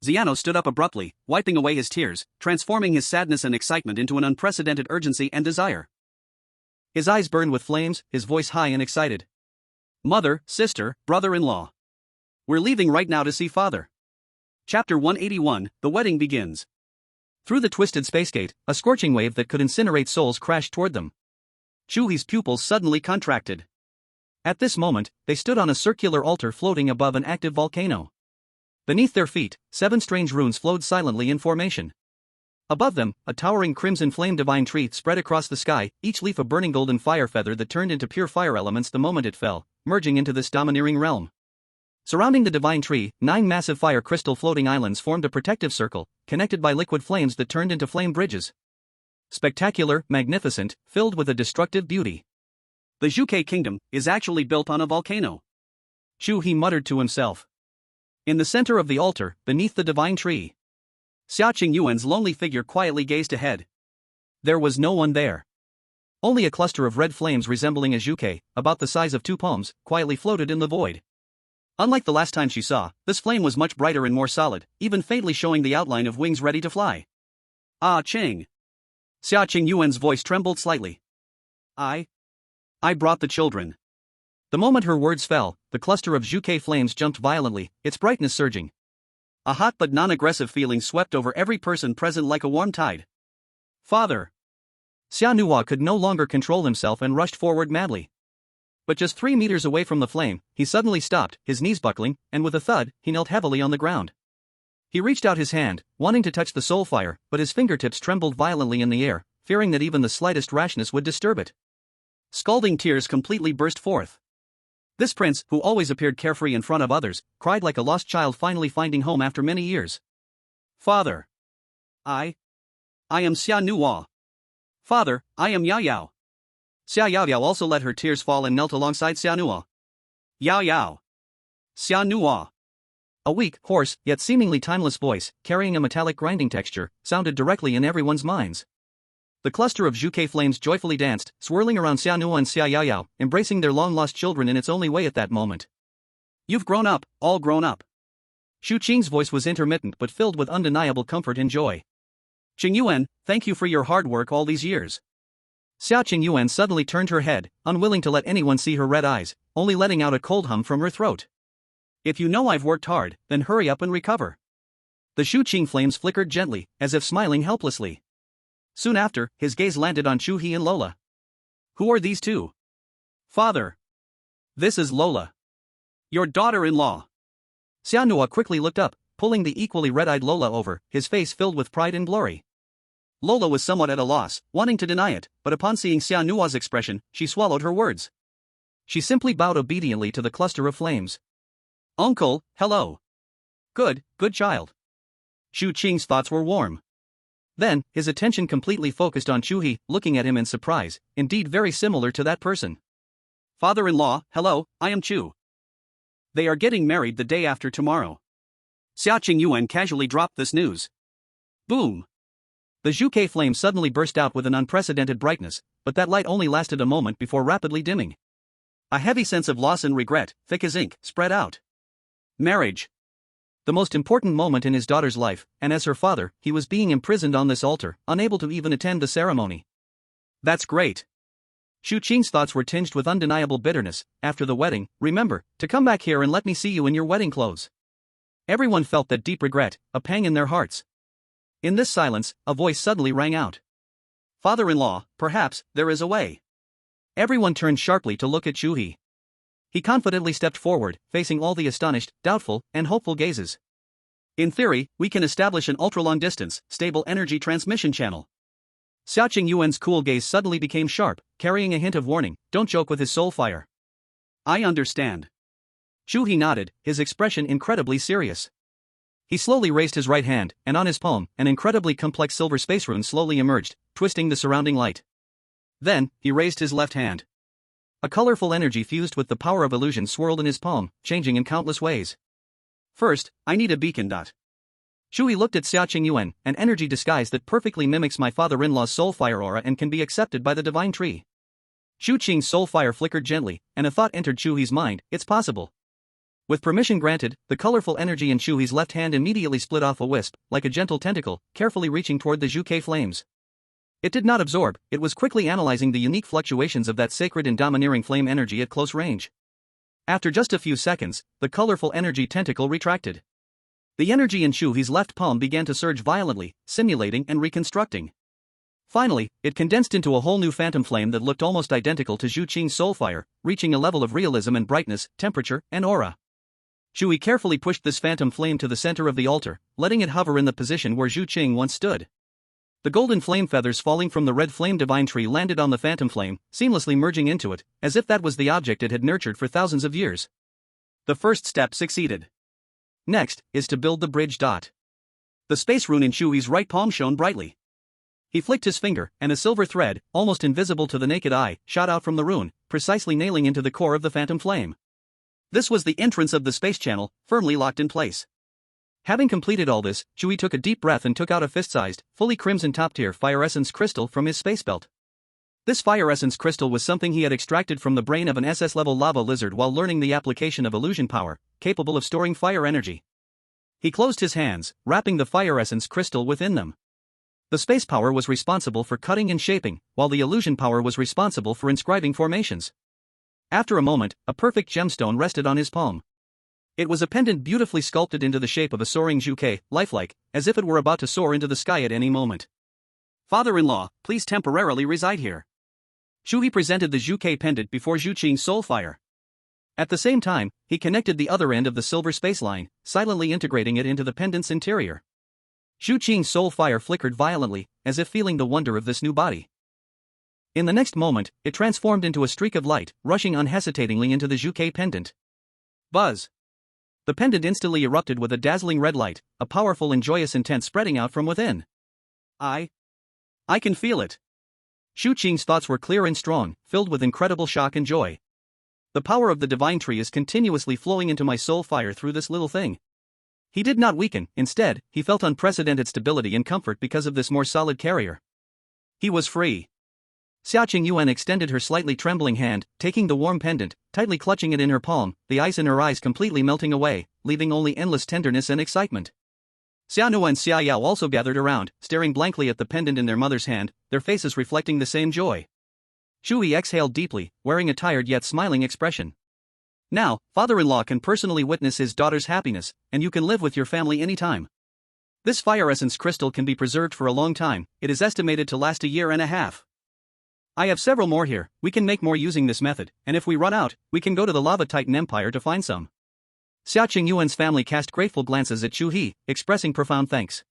Xiano stood up abruptly, wiping away his tears, transforming his sadness and excitement into an unprecedented urgency and desire. His eyes burned with flames, his voice high and excited. "Mother, sister, brother-in-law. We're leaving right now to see father." Chapter 181, The Wedding Begins. Through the twisted space gate, a scorching wave that could incinerate souls crashed toward them. Chu He's pupils suddenly contracted. At this moment, they stood on a circular altar floating above an active volcano. Beneath their feet, 7 strange runes flowed silently in formation. Above them, a towering crimson flame divine tree spread across the sky, each leaf a burning golden fire feather that turned into pure fire elements the moment it fell, merging into this domineering realm. Surrounding the divine tree, 9 massive fire crystal floating islands formed a protective circle, connected by liquid flames that turned into flame bridges. Spectacular, magnificent, filled with a destructive beauty. The Chu He kingdom is actually built on a volcano. Chu He muttered to himself. In the center of the altar, beneath the divine tree, Xia Qingyuan's lonely figure quietly gazed ahead. There was no one there. Only a cluster of red flames resembling a Chu He, about the size of 2 palms, quietly floated in the void. Unlike the last time she saw, this flame was much brighter and more solid, even faintly showing the outline of wings ready to fly. Ah Ching. Xia Qingyuan's voice trembled slightly. I brought the children. The moment her words fell, the cluster of Chu He flames jumped violently, its brightness surging. A hot but non-aggressive feeling swept over every person present like a warm tide. Father! Xia Nuo could no longer control himself and rushed forward madly. But just 3 meters away from the flame, he suddenly stopped, his knees buckling, and with a thud, he knelt heavily on the ground. He reached out his hand, wanting to touch the soul fire, but his fingertips trembled violently in the air, fearing that even the slightest rashness would disturb it. Scalding tears completely burst forth. This prince, who always appeared carefree in front of others, cried like a lost child finally finding home after many years. Father! I am Xia Nuo. Father, I am Yao Yao. Xia Yao Yao also let her tears fall and knelt alongside Xia Nuo. Yao Yao. Xia Nuo. A weak, hoarse, yet seemingly timeless voice, carrying a metallic grinding texture, sounded directly in everyone's minds. The cluster of Chu He flames joyfully danced, swirling around Xia Nuo and Xia Yao Yao, embracing their long-lost children in its only way at that moment. You've grown up, all grown up. Xu Qing's voice was intermittent but filled with undeniable comfort and joy. Qingyuan, thank you for your hard work all these years. Xia Qingyuan suddenly turned her head, unwilling to let anyone see her red eyes, only letting out a cold hum from her throat. If you know I've worked hard, then hurry up and recover. The Xu Qing flames flickered gently, as if smiling helplessly. Soon after, his gaze landed on Chu He and Lola. Who are these two? Father. This is Lola. Your daughter-in-law. Xia Nuo quickly looked up, pulling the equally red-eyed Lola over, his face filled with pride and glory. Lola was somewhat at a loss, wanting to deny it, but upon seeing Xia Nuo's expression, she swallowed her words. She simply bowed obediently to the cluster of flames. Uncle, hello. Good child. Xu Qing's thoughts were warm. Then, his attention completely focused on Chu He, looking at him in surprise, indeed very similar to that person. Father-in-law, hello, I am Chu. They are getting married the day after tomorrow. Xia Qingyuan casually dropped this news. Boom! The Chu He flame suddenly burst out with an unprecedented brightness, but that light only lasted a moment before rapidly dimming. A heavy sense of loss and regret, thick as ink, spread out. Marriage. The most important moment in his daughter's life, and as her father, he was being imprisoned on this altar, unable to even attend the ceremony. That's great. Xu Qing's thoughts were tinged with undeniable bitterness. After the wedding, remember, to come back here and let me see you in your wedding clothes. Everyone felt that deep regret, a pang in their hearts. In this silence, a voice suddenly rang out. Father-in-law, perhaps, there is a way. Everyone turned sharply to look at Chu He. He confidently stepped forward, facing all the astonished, doubtful, and hopeful gazes. In theory, we can establish an ultra-long-distance, stable energy transmission channel. Xia Qingyuan's cool gaze suddenly became sharp, carrying a hint of warning, don't joke with his soul fire. I understand. Chu He nodded, his expression incredibly serious. He slowly raised his right hand, and on his palm, an incredibly complex silver space rune slowly emerged, twisting the surrounding light. Then, he raised his left hand. A colorful energy fused with the power of illusion swirled in his palm, changing in countless ways. First, I need a beacon. Chu He looked at Xia Qingyuan, an energy disguise that perfectly mimics my father-in-law's soul fire aura and can be accepted by the divine tree. Xu Qing's soul fire flickered gently, and a thought entered Chu He's mind, it's possible. With permission granted, the colorful energy in Chu He's left hand immediately split off a wisp, like a gentle tentacle, carefully reaching toward the Chu He flames. It did not absorb, it was quickly analyzing the unique fluctuations of that sacred and domineering flame energy at close range. After just a few seconds, the colorful energy tentacle retracted. The energy in Chu He's left palm began to surge violently, simulating and reconstructing. Finally, it condensed into a whole new phantom flame that looked almost identical to Xu Qing's soul fire, reaching a level of realism and brightness, temperature, and aura. Chu He carefully pushed this phantom flame to the center of the altar, letting it hover in the position where Zhu Qing once stood. The golden flame feathers falling from the red flame divine tree landed on the phantom flame, seamlessly merging into it, as if that was the object it had nurtured for thousands of years. The first step succeeded. Next, is to build the bridge. The space rune in Chu He's right palm shone brightly. He flicked his finger, and a silver thread, almost invisible to the naked eye, shot out from the rune, precisely nailing into the core of the phantom flame. This was the entrance of the space channel, firmly locked in place. Having completed all this, Chu He took a deep breath and took out a fist-sized, fully crimson top-tier fire essence crystal from his space belt. This fire essence crystal was something he had extracted from the brain of an SS-level lava lizard while learning the application of illusion power, capable of storing fire energy. He closed his hands, wrapping the fire essence crystal within them. The space power was responsible for cutting and shaping, while the illusion power was responsible for inscribing formations. After a moment, a perfect gemstone rested on his palm. It was a pendant beautifully sculpted into the shape of a soaring Zhu He, lifelike, as if it were about to soar into the sky at any moment. "Father-in-law, please temporarily reside here." Chu He presented the Zhu He pendant before Zhu Qing's soul fire. At the same time, he connected the other end of the silver space line, silently integrating it into the pendant's interior. Zhu Qing's soul fire flickered violently, as if feeling the wonder of this new body. In the next moment, it transformed into a streak of light, rushing unhesitatingly into the Zhu He pendant. Buzz! The pendant instantly erupted with a dazzling red light, a powerful and joyous intent spreading out from within. I can feel it. Zhu Qing's thoughts were clear and strong, filled with incredible shock and joy. The power of the divine tree is continuously flowing into my soul fire through this little thing. He did not weaken, instead, he felt unprecedented stability and comfort because of this more solid carrier. He was free. Xiaoqing Yuan extended her slightly trembling hand, taking the warm pendant, tightly clutching it in her palm, the ice in her eyes completely melting away, leaving only endless tenderness and excitement. Xianua and Xia Yao also gathered around, staring blankly at the pendant in their mother's hand, their faces reflecting the same joy. Chu He exhaled deeply, wearing a tired yet smiling expression. "Now, father-in-law can personally witness his daughter's happiness, and you can live with your family anytime. This fire essence crystal can be preserved for a long time, it is estimated to last a year and a half. I have several more here, we can make more using this method, and if we run out, we can go to the Lava Titan Empire to find some." Xiaoqing Yuan's family cast grateful glances at Chu He, expressing profound thanks.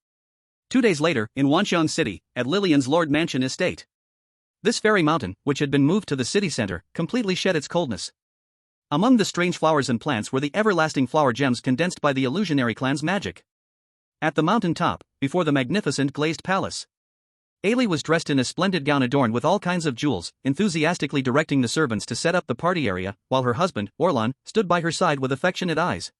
2 days later, in Wanxiang City, at Lilian's Lord Mansion estate. This fairy mountain, which had been moved to the city center, completely shed its coldness. Among the strange flowers and plants were the everlasting flower gems condensed by the illusionary clan's magic. At the mountain top, before the magnificent glazed palace, Ailey was dressed in a splendid gown adorned with all kinds of jewels, enthusiastically directing the servants to set up the party area, while her husband, Orlan, stood by her side with affectionate eyes.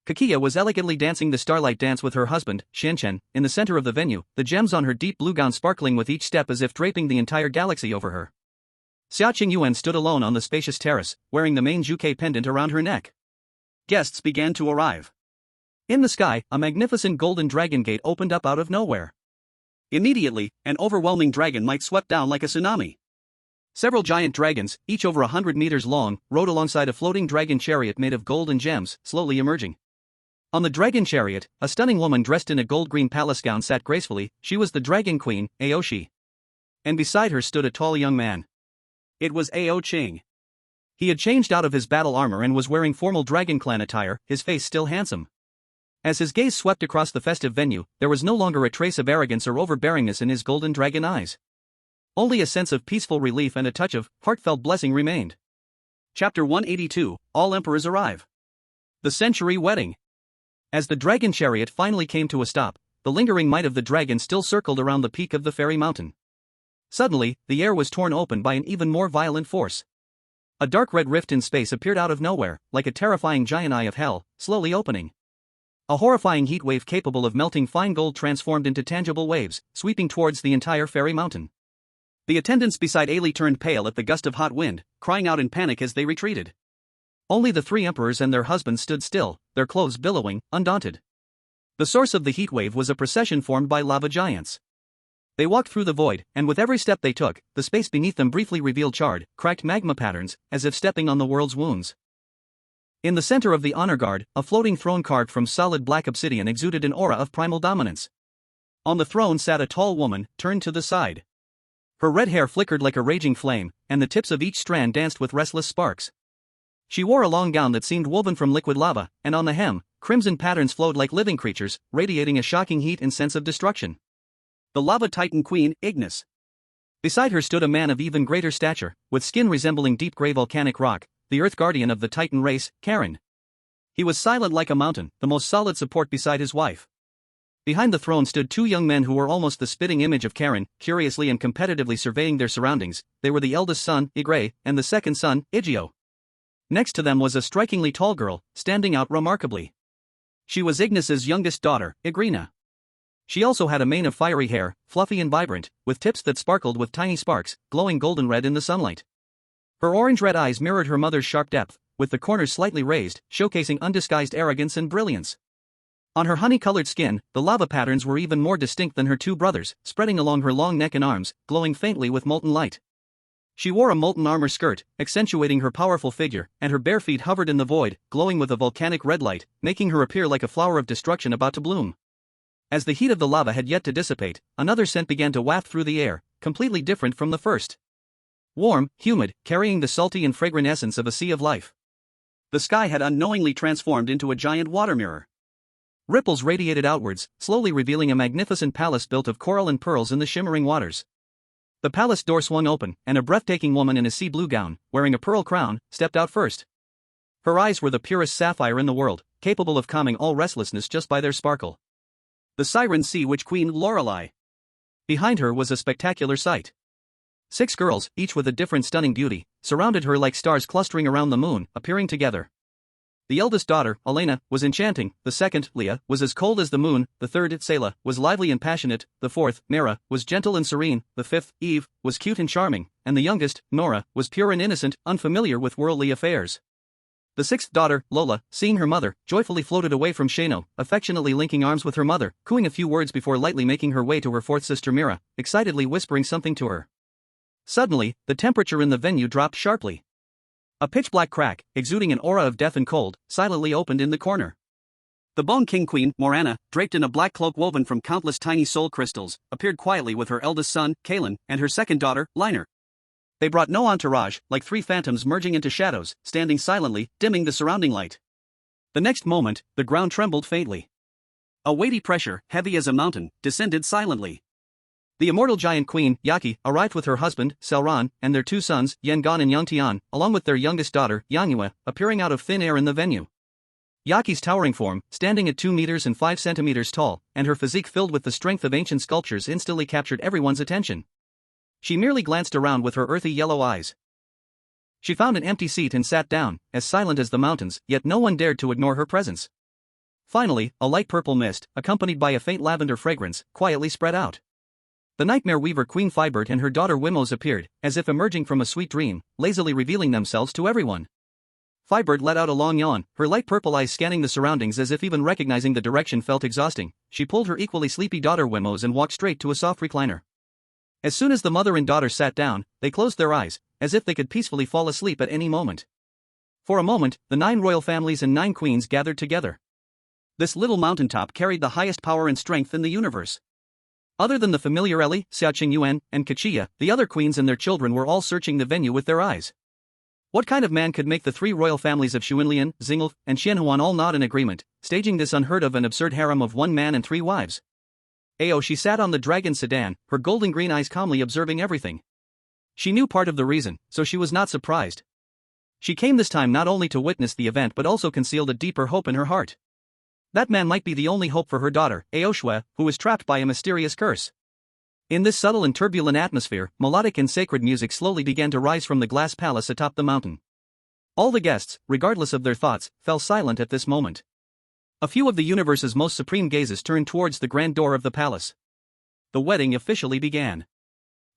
Kakia was elegantly dancing the starlight dance with her husband, Shenchen, in the center of the venue, the gems on her deep blue gown sparkling with each step as if draping the entire galaxy over her. Xiaoqing Yuan stood alone on the spacious terrace, wearing the main Zhu He pendant around her neck. Guests began to arrive. In the sky, a magnificent golden dragon gate opened up out of nowhere. Immediately, an overwhelming dragon might swept down like a tsunami. Several giant dragons, each over 100 meters long, rode alongside a floating dragon chariot made of gold and gems, slowly emerging. On the dragon chariot, a stunning woman dressed in a gold-green palace gown sat gracefully. She was the dragon queen, Aoshi. And beside her stood a tall young man. It was Ao Qing. He had changed out of his battle armor and was wearing formal Dragon Clan attire, his face still handsome. As his gaze swept across the festive venue, there was no longer a trace of arrogance or overbearingness in his golden dragon eyes. Only a sense of peaceful relief and a touch of heartfelt blessing remained. Chapter 182, All Emperors Arrive. The Century Wedding. As the dragon chariot finally came to a stop, the lingering might of the dragon still circled around the peak of the fairy mountain. Suddenly, the air was torn open by an even more violent force. A dark red rift in space appeared out of nowhere, like a terrifying giant eye of hell, slowly opening. A horrifying heat wave capable of melting fine gold transformed into tangible waves, sweeping towards the entire fairy mountain. The attendants beside Ailey turned pale at the gust of hot wind, crying out in panic as they retreated. Only the 3 emperors and their husbands stood still, their clothes billowing, undaunted. The source of the heat wave was a procession formed by lava giants. They walked through the void, and with every step they took, the space beneath them briefly revealed charred, cracked magma patterns, as if stepping on the world's wounds. In the center of the honor guard, a floating throne carved from solid black obsidian exuded an aura of primal dominance. On the throne sat a tall woman, turned to the side. Her red hair flickered like a raging flame, and the tips of each strand danced with restless sparks. She wore a long gown that seemed woven from liquid lava, and on the hem, crimson patterns flowed like living creatures, radiating a shocking heat and sense of destruction. The Lava Titan Queen, Ignis. Beside her stood a man of even greater stature, with skin resembling deep gray volcanic rock, the Earth Guardian of the Titan race, Charon. He was silent like a mountain, the most solid support beside his wife. Behind the throne stood two young men who were almost the spitting image of Charon, curiously and competitively surveying their surroundings. They were the eldest son, Eerie, and the second son, Igio. Next to them was a strikingly tall girl, standing out remarkably. She was Ignis's youngest daughter, Igrina. She also had a mane of fiery hair, fluffy and vibrant, with tips that sparkled with tiny sparks, glowing golden red in the sunlight. Her orange-red eyes mirrored her mother's sharp depth, with the corners slightly raised, showcasing undisguised arrogance and brilliance. On her honey-colored skin, the lava patterns were even more distinct than her two brothers, spreading along her long neck and arms, glowing faintly with molten light. She wore a molten armor skirt, accentuating her powerful figure, and her bare feet hovered in the void, glowing with a volcanic red light, making her appear like a flower of destruction about to bloom. As the heat of the lava had yet to dissipate, another scent began to waft through the air, completely different from the first. Warm, humid, carrying the salty and fragrant essence of a sea of life. The sky had unknowingly transformed into a giant water mirror. Ripples radiated outwards, slowly revealing a magnificent palace built of coral and pearls in the shimmering waters. The palace door swung open, and a breathtaking woman in a sea blue gown, wearing a pearl crown, stepped out first. Her eyes were the purest sapphire in the world, capable of calming all restlessness just by their sparkle. The Siren Sea Witch Queen Lorelei. Behind her was a spectacular sight. 6 girls, each with a different stunning beauty, surrounded her like stars clustering around the moon, appearing together. The eldest daughter, Elena, was enchanting, the second, Leah, was as cold as the moon, the third, Selah, was lively and passionate, the fourth, Mira, was gentle and serene, the fifth, Eve, was cute and charming, and the youngest, Nora, was pure and innocent, unfamiliar with worldly affairs. The sixth daughter, Lola, seeing her mother, joyfully floated away from Shano, affectionately linking arms with her mother, cooing a few words before lightly making her way to her fourth sister Mira, excitedly whispering something to her. Suddenly, the temperature in the venue dropped sharply. A pitch-black crack, exuding an aura of death and cold, silently opened in the corner. The Bone King Queen, Morana, draped in a black cloak woven from countless tiny soul crystals, appeared quietly with her eldest son, Kalen, and her second daughter, Liner. They brought no entourage, like three phantoms merging into shadows, standing silently, dimming the surrounding light. The next moment, the ground trembled faintly. A weighty pressure, heavy as a mountain, descended silently. The immortal giant queen, Yaki, arrived with her husband, Selran, and their 2 sons, Yengon and Yangtian, along with their youngest daughter, Yangyue, appearing out of thin air in the venue. Yaki's towering form, standing at 2 meters and 5 centimeters tall, and her physique filled with the strength of ancient sculptures instantly captured everyone's attention. She merely glanced around with her earthy yellow eyes. She found an empty seat and sat down, as silent as the mountains, yet no one dared to ignore her presence. Finally, a light purple mist, accompanied by a faint lavender fragrance, quietly spread out. The nightmare weaver Queen Fibert and her daughter Wimos appeared, as if emerging from a sweet dream, lazily revealing themselves to everyone. Fibert let out a long yawn, her light purple eyes scanning the surroundings as if even recognizing the direction felt exhausting. She pulled her equally sleepy daughter Wimos and walked straight to a soft recliner. As soon as the mother and daughter sat down, they closed their eyes, as if they could peacefully fall asleep at any moment. For a moment, the 9 royal families and 9 queens gathered together. This little mountaintop carried the highest power and strength in the universe. Other than the familiar Ellie, Xiaoqing Yuan, and Kachia, the other queens and their children were all searching the venue with their eyes. What kind of man could make the 3 royal families of Xuanlian, Xing'e, and Xianhuan all nod in agreement, staging this unheard of and absurd harem of 1 man and 3 wives? She sat on the dragon sedan, her golden green eyes calmly observing everything. She knew part of the reason, so she was not surprised. She came this time not only to witness the event but also concealed a deeper hope in her heart. That man might be the only hope for her daughter, Aoshue, who was trapped by a mysterious curse. In this subtle and turbulent atmosphere, melodic and sacred music slowly began to rise from the glass palace atop the mountain. All the guests, regardless of their thoughts, fell silent at this moment. A few of the universe's most supreme gazes turned towards the grand door of the palace. The wedding officially began.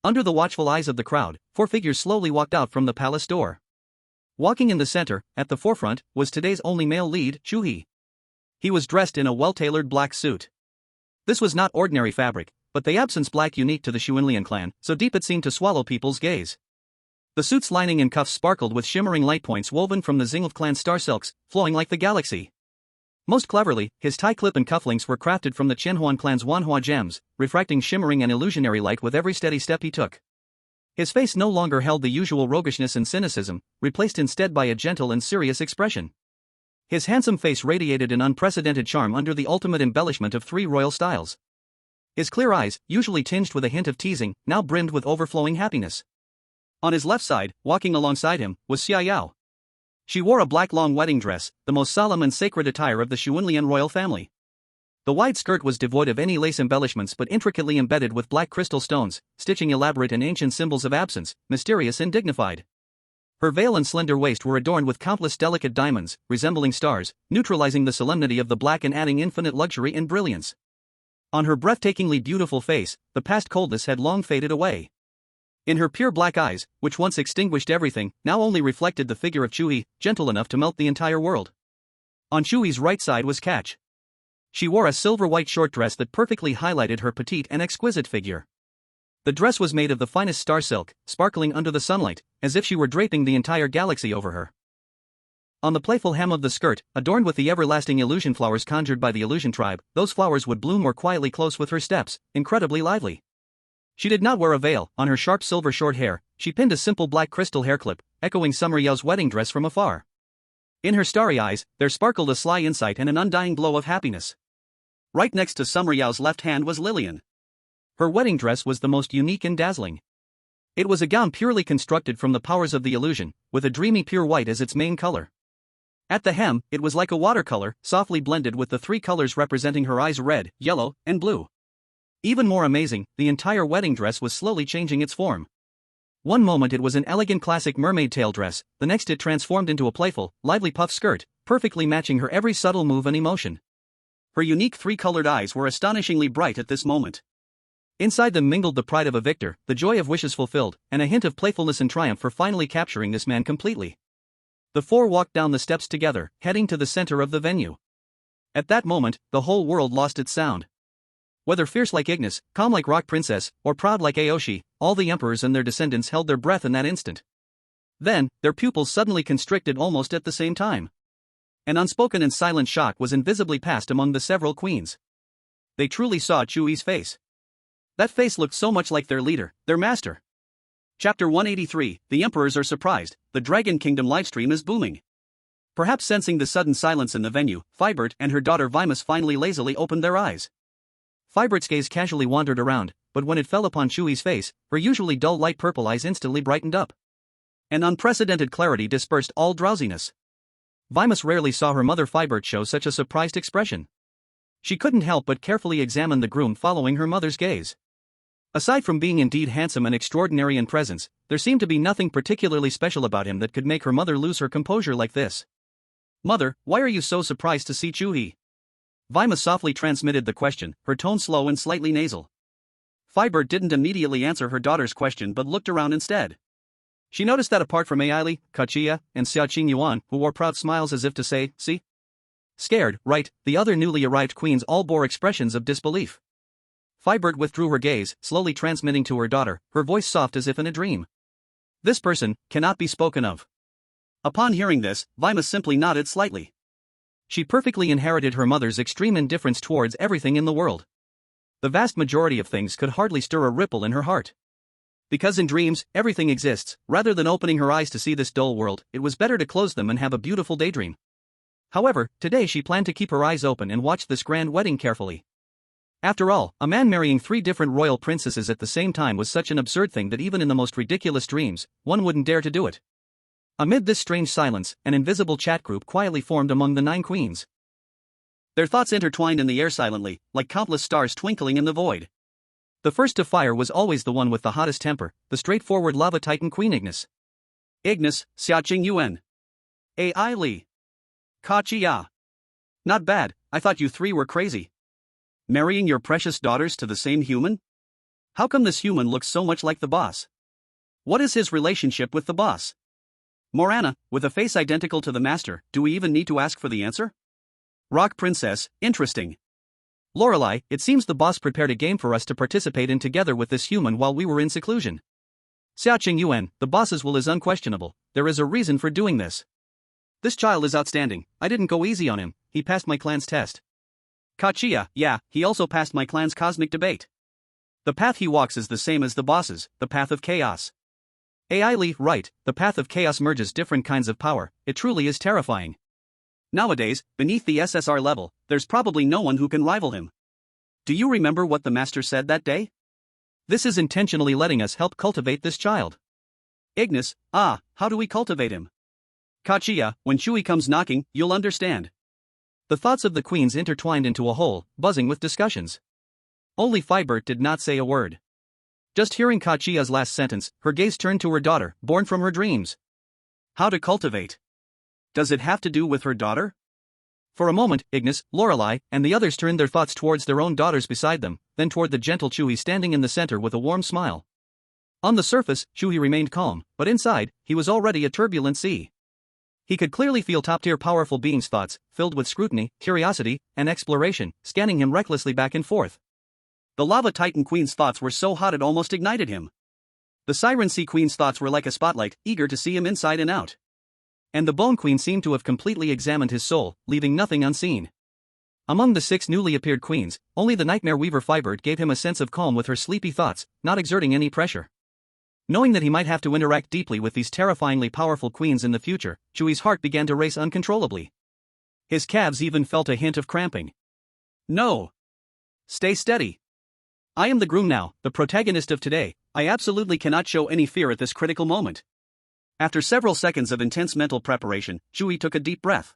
Under the watchful eyes of the crowd, 4 figures slowly walked out from the palace door. Walking in the center, at the forefront, was today's only male lead, Chu He. He was dressed in a well-tailored black suit. This was not ordinary fabric, but the absence black unique to the Xuanlian clan, so deep it seemed to swallow people's gaze. The suit's lining and cuffs sparkled with shimmering light points woven from the Xing'e clan star silks, flowing like the galaxy. Most cleverly, his tie clip and cufflinks were crafted from the Qianhuan clan's Wanhua gems, refracting shimmering and illusionary light with every steady step he took. His face no longer held the usual roguishness and cynicism, replaced instead by a gentle and serious expression. His handsome face radiated an unprecedented charm under the ultimate embellishment of 3 royal styles. His clear eyes, usually tinged with a hint of teasing, now brimmed with overflowing happiness. On his left side, walking alongside him, was Xia Yao. She wore a black long wedding dress, the most solemn and sacred attire of the Xuanlian royal family. The wide skirt was devoid of any lace embellishments but intricately embedded with black crystal stones, stitching elaborate and ancient symbols of absence, mysterious and dignified. Her veil and slender waist were adorned with countless delicate diamonds, resembling stars, neutralizing the solemnity of the black and adding infinite luxury and brilliance. On her breathtakingly beautiful face, the past coldness had long faded away. In her pure black eyes, which once extinguished everything, now only reflected the figure of Chu He, gentle enough to melt the entire world. On Chu He's right side was Catch. She wore a silver-white short dress that perfectly highlighted her petite and exquisite figure. The dress was made of the finest star silk, sparkling under the sunlight, as if she were draping the entire galaxy over her. On the playful hem of the skirt, adorned with the everlasting illusion flowers conjured by the illusion tribe, those flowers would bloom more quietly close with her steps, incredibly lively. She did not wear a veil. On her sharp silver short hair, she pinned a simple black crystal hair clip, echoing Summer Yao's wedding dress from afar. In her starry eyes, there sparkled a sly insight and an undying glow of happiness. Right next to Summer Yao's left hand was Lillian. Her wedding dress was the most unique and dazzling. It was a gown purely constructed from the powers of the illusion, with a dreamy pure white as its main color. At the hem, it was like a watercolor, softly blended with the 3 colors representing her eyes: red, yellow, and blue. Even more amazing, the entire wedding dress was slowly changing its form. One moment it was an elegant classic mermaid tail dress, the next it transformed into a playful, lively puff skirt, perfectly matching her every subtle move and emotion. Her unique 3-colored eyes were astonishingly bright at this moment. Inside them mingled the pride of a victor, the joy of wishes fulfilled, and a hint of playfulness and triumph for finally capturing this man completely. The 4 walked down the steps together, heading to the center of the venue. At that moment, the whole world lost its sound. Whether fierce like Ignis, calm like Rock Princess, or proud like Aoshi, all the emperors and their descendants held their breath in that instant. Then, their pupils suddenly constricted almost at the same time. An unspoken and silent shock was invisibly passed among the several queens. They truly saw Chu He's face. That face looked so much like their leader, their master. Chapter 183, The Emperors Are Surprised, the Dragon Kingdom livestream is booming. Perhaps sensing the sudden silence in the venue, Fibert and her daughter Vimus finally lazily opened their eyes. Fibert's gaze casually wandered around, but when it fell upon Chu He's face, her usually dull light purple eyes instantly brightened up. An unprecedented clarity dispersed all drowsiness. Vimus rarely saw her mother Fibert show such a surprised expression. She couldn't help but carefully examine the groom following her mother's gaze. Aside from being indeed handsome and extraordinary in presence, there seemed to be nothing particularly special about him that could make her mother lose her composure like this. "Mother, why are you so surprised to see Chu He?" Vimus softly transmitted the question, her tone slow and slightly nasal. Fibert didn't immediately answer her daughter's question but looked around instead. She noticed that apart from Eerie, Kachia, and Xiaqing Yuan, who wore proud smiles as if to say, "See? Scared, right?" the other newly arrived queens all bore expressions of disbelief. Fibert withdrew her gaze, slowly transmitting to her daughter, her voice soft as if in a dream. "This person cannot be spoken of." Upon hearing this, Vimus simply nodded slightly. She perfectly inherited her mother's extreme indifference towards everything in the world. The vast majority of things could hardly stir a ripple in her heart. Because in dreams, everything exists, rather than opening her eyes to see this dull world, it was better to close them and have a beautiful daydream. However, today she planned to keep her eyes open and watch this grand wedding carefully. After all, a man marrying 3 different royal princesses at the same time was such an absurd thing that even in the most ridiculous dreams, one wouldn't dare to do it. Amid this strange silence, an invisible chat group quietly formed among the 9 queens. Their thoughts intertwined in the air silently, like countless stars twinkling in the void. The first to fire was always the one with the hottest temper, the straightforward lava titan Queen Ignis. "Ignis, Xiaqing Yuan. Ai Li. Ka Chia. Not bad, I thought you 3 were crazy. Marrying your precious daughters to the same human? How come this human looks so much like the boss? What is his relationship with the boss? Morana, with a face identical to the master, do we even need to ask for the answer? Rock Princess, interesting. Lorelei, it seems the boss prepared a game for us to participate in together with this human while we were in seclusion. Xiaqing Yuan, the boss's will is unquestionable, there is a reason for doing this. This child is outstanding, I didn't go easy on him, he passed my clan's test. Kachia, yeah, he also passed my clan's cosmic debate. The path he walks is the same as the boss's, the path of chaos. Right, the path of chaos merges different kinds of power, it truly is terrifying. Nowadays, beneath the SSR level, there's probably no one who can rival him. Do you remember what the master said that day? This is intentionally letting us help cultivate this child. Ignis, how do we cultivate him? Kachiya, when Chu He comes knocking, you'll understand. The thoughts of the queens intertwined into a whole, buzzing with discussions. Only Fibert did not say a word. Just hearing Kachiya's last sentence, her gaze turned to her daughter, born from her dreams. How to cultivate? Does it have to do with her daughter? For a moment, Ignis, Lorelei, and the others turned their thoughts towards their own daughters beside them, then toward the gentle Chu He standing in the center with a warm smile. On the surface, Chu He remained calm, but inside, he was already a turbulent sea. He could clearly feel top-tier powerful beings' thoughts, filled with scrutiny, curiosity, and exploration, scanning him recklessly back and forth. The Lava Titan Queen's thoughts were so hot it almost ignited him. The Siren Sea Queen's thoughts were like a spotlight, eager to see him inside and out. And the Bone Queen seemed to have completely examined his soul, leaving nothing unseen. Among the 6 newly appeared queens, only the Nightmare Weaver Fibert gave him a sense of calm with her sleepy thoughts, not exerting any pressure. Knowing that he might have to interact deeply with these terrifyingly powerful queens in the future, Chu He's heart began to race uncontrollably. His calves even felt a hint of cramping. No. Stay steady. I am the groom now, the protagonist of today. I absolutely cannot show any fear at this critical moment. After several seconds of intense mental preparation, Chu He took a deep breath.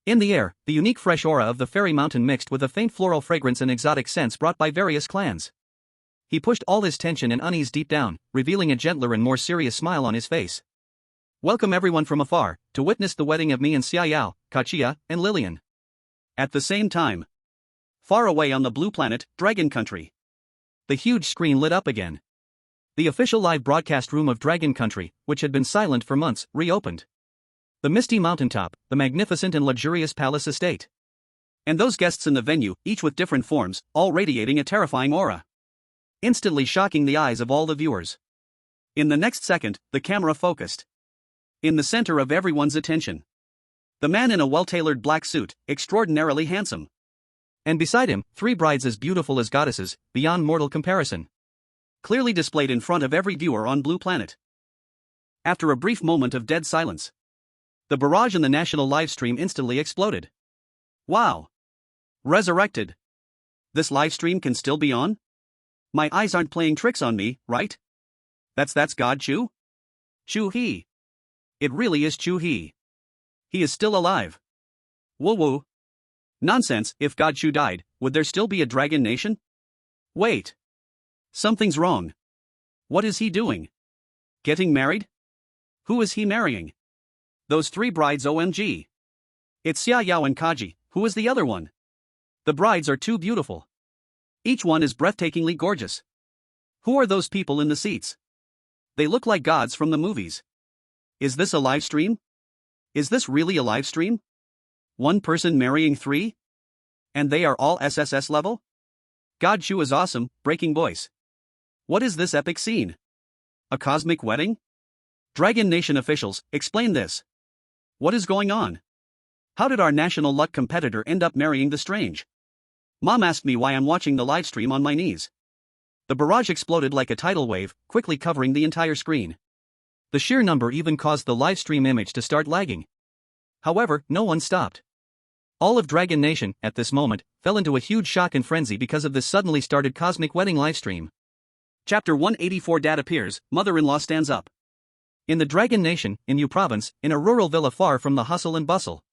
In the air, the unique fresh aura of the fairy mountain mixed with a faint floral fragrance and exotic scents brought by various clans. He pushed all his tension and unease deep down, revealing a gentler and more serious smile on his face. Welcome everyone from afar, to witness the wedding of me and Xiaoyao, Kachiya, and Lillian. At the same time, far away on the blue planet, Dragon Country. The huge screen lit up again. The official live broadcast room of Dragon Country, which had been silent for months, reopened. The misty mountaintop, the magnificent and luxurious palace estate. And those guests in the venue, each with different forms, all radiating a terrifying aura. Instantly shocking the eyes of all the viewers. In the next second, the camera focused. In the center of everyone's attention. The man in a well-tailored black suit, extraordinarily handsome. And beside him, 3 brides as beautiful as goddesses, beyond mortal comparison. Clearly displayed in front of every viewer on Blue Planet. After a brief moment of dead silence, the barrage in the national livestream instantly exploded. Wow! Resurrected. This livestream can still be on? My eyes aren't playing tricks on me, right? That's God Chu? Chu He. It really is Chu He. He is still alive. Woo-woo. Nonsense, if God Chu died, would there still be a dragon nation? Wait. Something's wrong. What is he doing? Getting married? Who is he marrying? Those 3 brides OMG. It's Xiaoyao and Kaji, who is the other one? The brides are too beautiful. Each one is breathtakingly gorgeous. Who are those people in the seats? They look like gods from the movies. Is this a live stream? Is this really a live stream? 1 person marrying 3? And they are all SSS level? God Chu is awesome, breaking voice. What is this epic scene? A cosmic wedding? Dragon Nation officials, explain this. What is going on? How did our national luck competitor end up marrying the strange? Mom asked me why I'm watching the livestream on my knees. The barrage exploded like a tidal wave, quickly covering the entire screen. The sheer number even caused the livestream image to start lagging. However, no one stopped. All of Dragon Nation, at this moment, fell into a huge shock and frenzy because of this suddenly started cosmic wedding livestream. Chapter 184 Dad appears, mother-in-law stands up. In the Dragon Nation, in Yu Province, in a rural villa far from the hustle and bustle.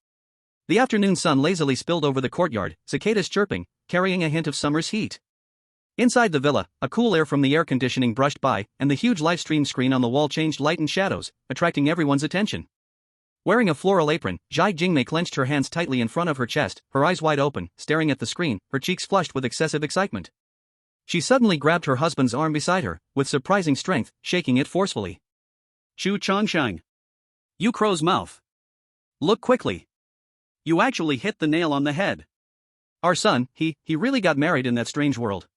The afternoon sun lazily spilled over the courtyard, cicadas chirping, carrying a hint of summer's heat. Inside the villa, a cool air from the air conditioning brushed by, and the huge livestream screen on the wall changed light and shadows, attracting everyone's attention. Wearing a floral apron, Zhai Jingmei clenched her hands tightly in front of her chest, her eyes wide open, staring at the screen, her cheeks flushed with excessive excitement. She suddenly grabbed her husband's arm beside her, with surprising strength, shaking it forcefully. Chu Chongshang. You crow's mouth. Look quickly. You actually hit the nail on the head. Our son, he really got married in that strange world.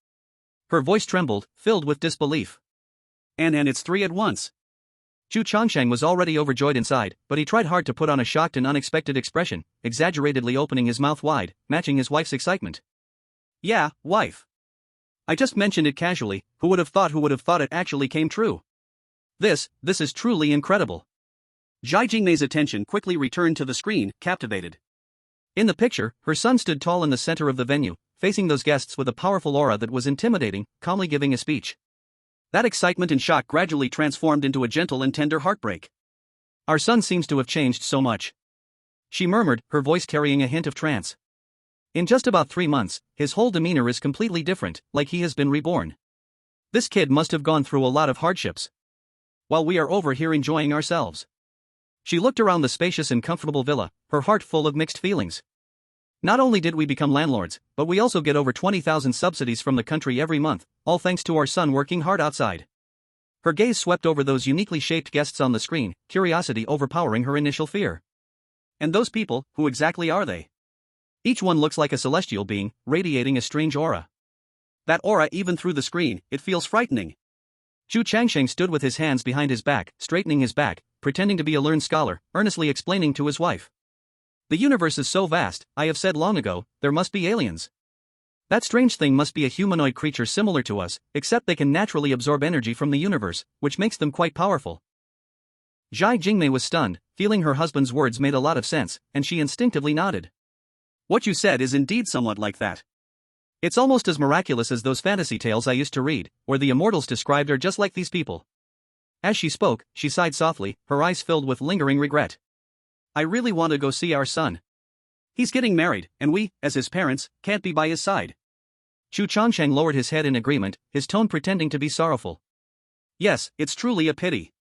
Her voice trembled, filled with disbelief. And it's 3 at once. Chu Chongshang was already overjoyed inside, but he tried hard to put on a shocked and unexpected expression, exaggeratedly opening his mouth wide, matching his wife's excitement. Yeah, wife. I just mentioned it casually, who would have thought it actually came true? This is truly incredible. Jai Jingmei's attention quickly returned to the screen, captivated. In the picture, her son stood tall in the center of the venue, facing those guests with a powerful aura that was intimidating, calmly giving a speech. That excitement and shock gradually transformed into a gentle and tender heartbreak. Our son seems to have changed so much, she murmured, her voice carrying a hint of trance. In just about 3 months, his whole demeanor is completely different, like he has been reborn. This kid must have gone through a lot of hardships, while we are over here enjoying ourselves. She looked around the spacious and comfortable villa, her heart full of mixed feelings. Not only did we become landlords, but we also get over 20,000 subsidies from the country every month, all thanks to our son working hard outside. Her gaze swept over those uniquely shaped guests on the screen, curiosity overpowering her initial fear. And those people, who exactly are they? Each one looks like a celestial being, radiating a strange aura. That aura even through the screen, it feels frightening. Zhu Changsheng stood with his hands behind his back, straightening his back, pretending to be a learned scholar, earnestly explaining to his wife. The universe is so vast, I have said long ago, there must be aliens. That strange thing must be a humanoid creature similar to us, except they can naturally absorb energy from the universe, which makes them quite powerful. Jai Jingmei was stunned, feeling her husband's words made a lot of sense, and she instinctively nodded. What you said is indeed somewhat like that. It's almost as miraculous as those fantasy tales I used to read, where the immortals described are just like these people. As she spoke, she sighed softly, her eyes filled with lingering regret. I really want to go see our son. He's getting married, and we, as his parents, can't be by his side. Chu Changsheng lowered his head in agreement, his tone pretending to be sorrowful. Yes, it's truly a pity.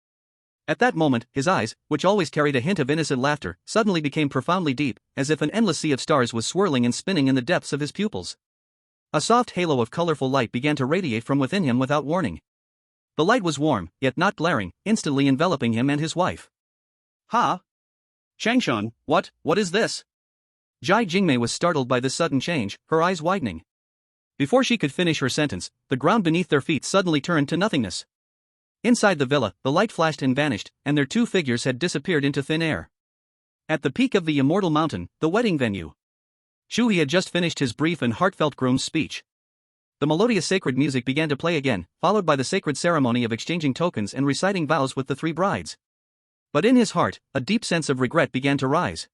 At that moment, his eyes, which always carried a hint of innocent laughter, suddenly became profoundly deep, as if an endless sea of stars was swirling and spinning in the depths of his pupils. A soft halo of colorful light began to radiate from within him without warning. The light was warm, yet not glaring, instantly enveloping him and his wife. Ha! Changshan, what is this? Jai Jingmei was startled by this sudden change, her eyes widening. Before she could finish her sentence, the ground beneath their feet suddenly turned to nothingness. Inside the villa, the light flashed and vanished, and their two figures had disappeared into thin air. At the peak of the immortal mountain, the wedding venue. Chu He had just finished his brief and heartfelt groom's speech. The melodious sacred music began to play again, followed by the sacred ceremony of exchanging tokens and reciting vows with the 3 brides. But in his heart, a deep sense of regret began to rise.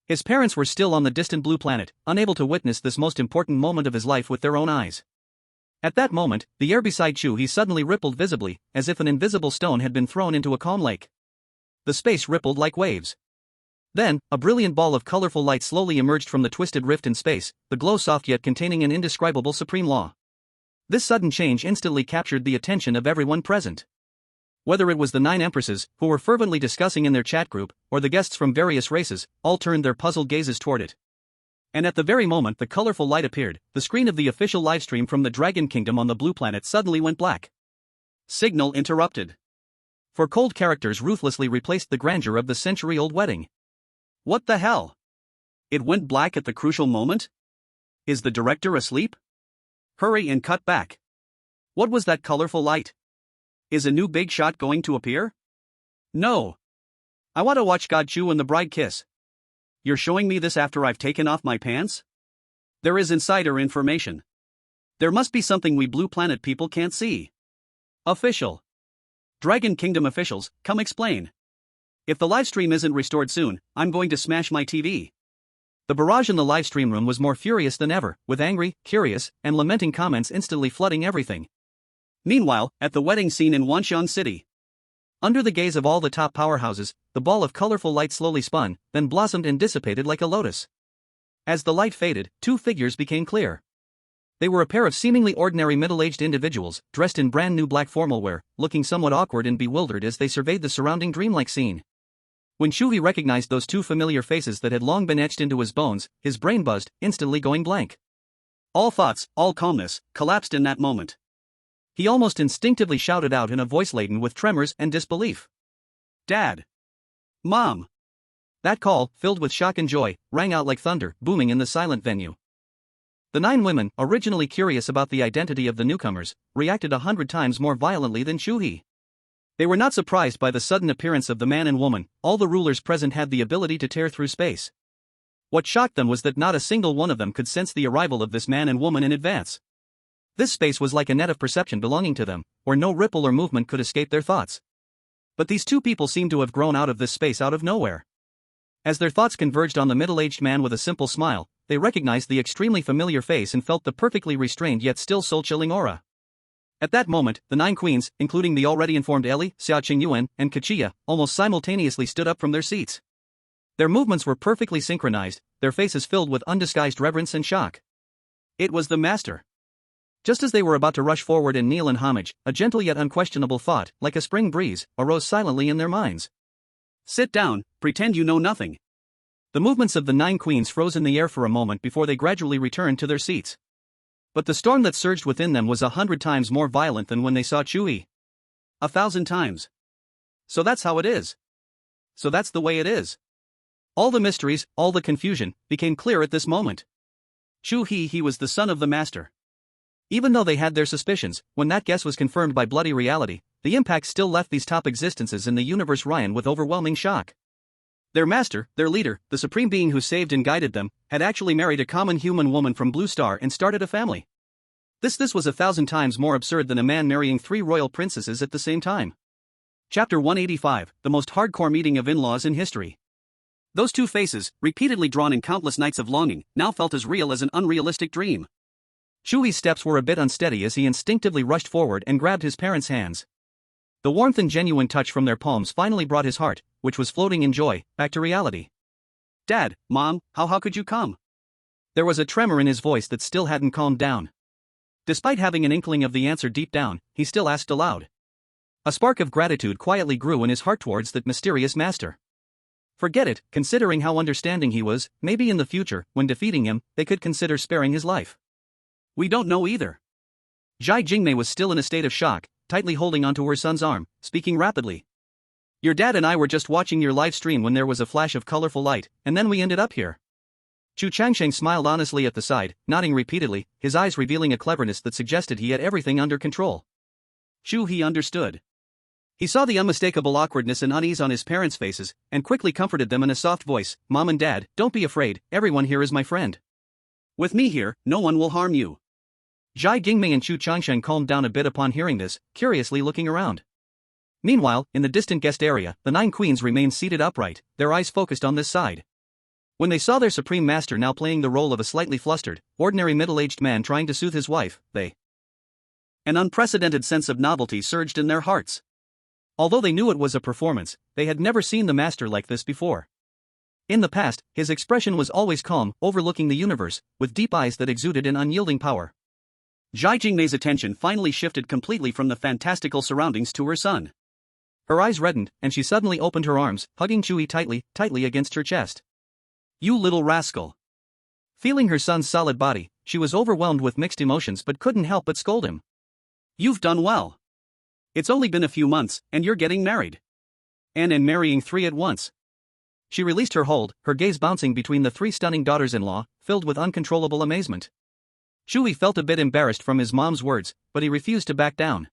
His parents were still on the distant blue planet, unable to witness this most important moment of his life with their own eyes. At that moment, the air beside Chu He suddenly rippled visibly, as if an invisible stone had been thrown into a calm lake. The space rippled like waves. Then, a brilliant ball of colorful light slowly emerged from the twisted rift in space, the glow soft yet containing an indescribable supreme law. This sudden change instantly captured the attention of everyone present. Whether it was the 9 empresses, who were fervently discussing in their chat group, or the guests from various races, all turned their puzzled gazes toward it. And at the very moment the colorful light appeared, the screen of the official livestream from the Dragon Kingdom on the blue planet suddenly went black. Signal interrupted. For cold characters ruthlessly replaced the grandeur of the century-old wedding. What the hell? It went black at the crucial moment? Is the director asleep? Hurry and cut back. What was that colorful light? Is a new big shot going to appear? No. I want to watch God Chu and the bride kiss. You're showing me this after I've taken off my pants? There is insider information. There must be something we Blue Planet people can't see. Official. Dragon Kingdom officials, come explain. If the livestream isn't restored soon, I'm going to smash my TV. The barrage in the livestream room was more furious than ever, with angry, curious, and lamenting comments instantly flooding everything. Meanwhile, at the wedding scene in Wanshan City. Under the gaze of all the top powerhouses, the ball of colorful light slowly spun, then blossomed and dissipated like a lotus. As the light faded, 2 figures became clear. They were a pair of seemingly ordinary middle-aged individuals, dressed in brand new black formal wear, looking somewhat awkward and bewildered as they surveyed the surrounding dreamlike scene. When Chu He recognized those 2 familiar faces that had long been etched into his bones, his brain buzzed, instantly going blank. All thoughts, all calmness, collapsed in that moment. He almost instinctively shouted out in a voice laden with tremors and disbelief. Dad! Mom! That call, filled with shock and joy, rang out like thunder, booming in the silent venue. The 9 women, originally curious about the identity of the newcomers, reacted 100 times more violently than Chu He. They were not surprised by the sudden appearance of the man and woman, all the rulers present had the ability to tear through space. What shocked them was that not a single one of them could sense the arrival of this man and woman in advance. This space was like a net of perception belonging to them, where no ripple or movement could escape their thoughts. But these two people seemed to have grown out of this space out of nowhere. As their thoughts converged on the middle-aged man with a simple smile, they recognized the extremely familiar face and felt the perfectly restrained yet still soul-chilling aura. At that moment, the 9 queens, including the already informed Eerie, Xia Qingyuan, and Kachia, almost simultaneously stood up from their seats. Their movements were perfectly synchronized, their faces filled with undisguised reverence and shock. It was the master. Just as they were about to rush forward and kneel in homage, a gentle yet unquestionable thought, like a spring breeze, arose silently in their minds. Sit down, pretend you know nothing. The movements of the 9 queens froze in the air for a moment before they gradually returned to their seats. But the storm that surged within them was 100 times more violent than when they saw Chu He. 1,000 times. So that's how it is. So that's the way it is. All the mysteries, all the confusion, became clear at this moment. Chu He was the son of the master. Even though they had their suspicions, when that guess was confirmed by bloody reality, the impact still left these top existences in the universe Ryan with overwhelming shock. Their master, their leader, the supreme being who saved and guided them, had actually married a common human woman from Blue Star and started a family. This was 1,000 times more absurd than a man marrying 3 royal princesses at the same time. Chapter 185, the most hardcore meeting of in-laws in history. Those two faces, repeatedly drawn in countless nights of longing, now felt as real as an unrealistic dream. Chu He's steps were a bit unsteady as he instinctively rushed forward and grabbed his parents' hands. The warmth and genuine touch from their palms finally brought his heart, which was floating in joy, back to reality. Dad, Mom, how could you come? There was a tremor in his voice that still hadn't calmed down. Despite having an inkling of the answer deep down, he still asked aloud. A spark of gratitude quietly grew in his heart towards that mysterious master. Forget it, considering how understanding he was, maybe in the future, when defeating him, they could consider sparing his life. We don't know either. Zhai Jingmei was still in a state of shock, tightly holding onto her son's arm, speaking rapidly. Your dad and I were just watching your live stream when there was a flash of colorful light, and then we ended up here. Chu Changsheng smiled honestly at the side, nodding repeatedly, his eyes revealing a cleverness that suggested he had everything under control. Chu He understood. He saw the unmistakable awkwardness and unease on his parents' faces, and quickly comforted them in a soft voice. Mom and Dad, don't be afraid, everyone here is my friend. With me here, no one will harm you. Zhai Jingmei and Chu Changsheng calmed down a bit upon hearing this, curiously looking around. Meanwhile, in the distant guest area, the 9 queens remained seated upright, their eyes focused on this side. When they saw their supreme master now playing the role of a slightly flustered, ordinary middle-aged man trying to soothe his wife, an unprecedented sense of novelty surged in their hearts. Although they knew it was a performance, they had never seen the master like this before. In the past, his expression was always calm, overlooking the universe, with deep eyes that exuded an unyielding power. Zhai Jingmei's attention finally shifted completely from the fantastical surroundings to her son. Her eyes reddened, and she suddenly opened her arms, hugging Chu He tightly against her chest. You little rascal. Feeling her son's solid body, she was overwhelmed with mixed emotions but couldn't help but scold him. You've done well. It's only been a few months, and you're getting married. And marrying 3 at once. She released her hold, her gaze bouncing between the 3 stunning daughters-in-law, filled with uncontrollable amazement. Chu He felt a bit embarrassed from his mom's words, but he refused to back down.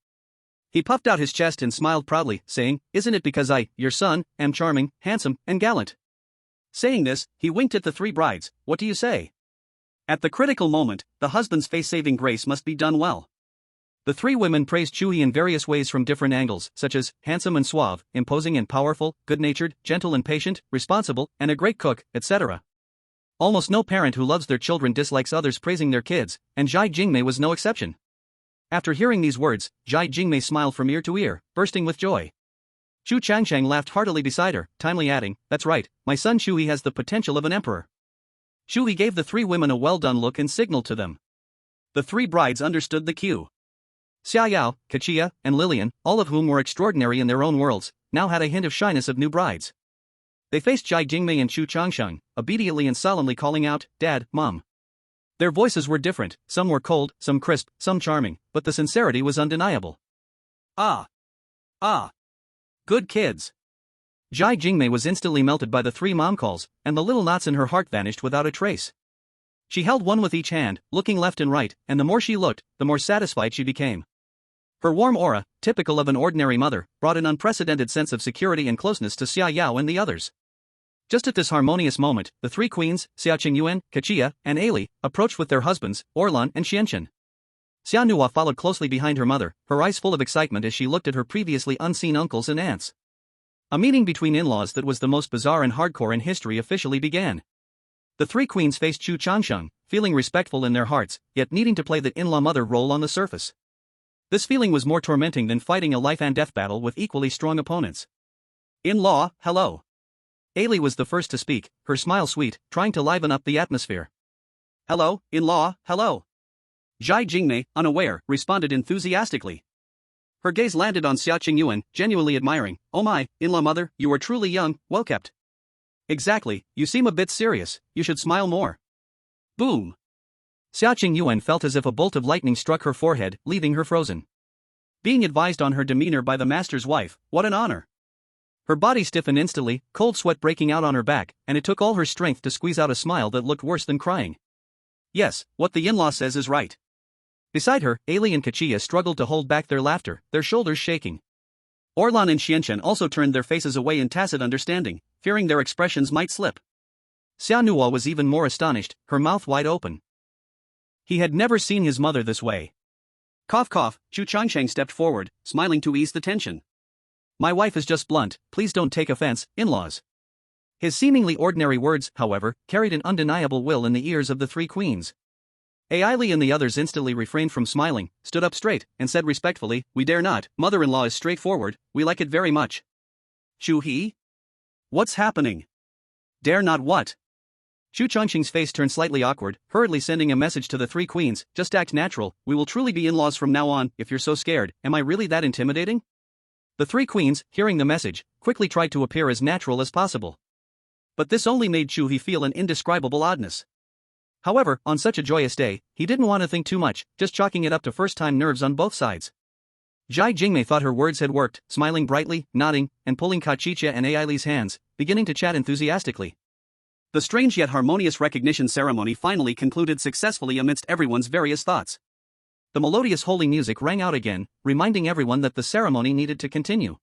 He puffed out his chest and smiled proudly, saying, Isn't it because I, your son, am charming, handsome, and gallant? Saying this, he winked at the 3 brides. What do you say? At the critical moment, the husband's face-saving grace must be done well. The 3 women praised Chu He in various ways from different angles, such as handsome and suave, imposing and powerful, good-natured, gentle and patient, responsible, and a great cook, etc. Almost no parent who loves their children dislikes others praising their kids, and Zhai Jingmei was no exception. After hearing these words, Zhai Jingmei smiled from ear to ear, bursting with joy. Chu Changsheng laughed heartily beside her, timely adding, That's right, my son Chu He has the potential of an emperor. Chu He gave the 3 women a well-done look and signaled to them. The 3 brides understood the cue. Xia Yao, Kachia, and Lillian, all of whom were extraordinary in their own worlds, now had a hint of shyness of new brides. They faced Zhai Jingmei and Chu Changsheng, obediently and solemnly calling out, Dad, Mom. Their voices were different, some were cold, some crisp, some charming, but the sincerity was undeniable. Ah. Good kids. Zhai Jingmei was instantly melted by the 3 mom calls, and the little knots in her heart vanished without a trace. She held one with each hand, looking left and right, and the more she looked, the more satisfied she became. Her warm aura, typical of an ordinary mother, brought an unprecedented sense of security and closeness to Xia Yao and the others. Just at this harmonious moment, the 3 queens, Xia Qingyuan, Kachia, and Eerie, approached with their husbands, Orlan and Xianchen. Xia Nua followed closely behind her mother, her eyes full of excitement as she looked at her previously unseen uncles and aunts. A meeting between in-laws that was the most bizarre and hardcore in history officially began. The three queens faced Chu Changsheng, feeling respectful in their hearts, yet needing to play the in-law mother role on the surface. This feeling was more tormenting than fighting a life and death battle with equally strong opponents. In-law, hello. Eerie was the first to speak, her smile sweet, trying to liven up the atmosphere. Hello, in-law, hello. Zhai Jingmei, unaware, responded enthusiastically. Her gaze landed on Xia Qingyuan, genuinely admiring. Oh my, in-law mother, you are truly young, well kept. Exactly, you seem a bit serious, you should smile more. Boom. Xia Qingyuan felt as if a bolt of lightning struck her forehead, leaving her frozen. Being advised on her demeanor by the master's wife, what an honor. Her body stiffened instantly, cold sweat breaking out on her back, and it took all her strength to squeeze out a smile that looked worse than crying. Yes, what the in-law says is right. Beside her, Eerie and Kachia struggled to hold back their laughter, their shoulders shaking. Orlan and Xianchen also turned their faces away in tacit understanding, fearing their expressions might slip. Xia Nuo was even more astonished, her mouth wide open. He had never seen his mother this way. Cough cough, Chu Changsheng stepped forward, smiling to ease the tension. My wife is just blunt, please don't take offense, in-laws. His seemingly ordinary words, however, carried an undeniable will in the ears of the three queens. Eerie and the others instantly refrained from smiling, stood up straight, and said respectfully, we dare not, mother-in-law is straightforward, we like it very much. Chu He? What's happening? Dare not what? Chu Changsheng's face turned slightly awkward, hurriedly sending a message to the three queens, just act natural, we will truly be in-laws from now on, if you're so scared, am I really that intimidating? The three queens, hearing the message, quickly tried to appear as natural as possible. But this only made Chu He feel an indescribable oddness. However, on such a joyous day, he didn't want to think too much, just chalking it up to first-time nerves on both sides. Zhai Jingmei thought her words had worked, smiling brightly, nodding, and pulling Kachicha and Eerie's hands, beginning to chat enthusiastically. The strange yet harmonious recognition ceremony finally concluded successfully amidst everyone's various thoughts. The melodious holy music rang out again, reminding everyone that the ceremony needed to continue.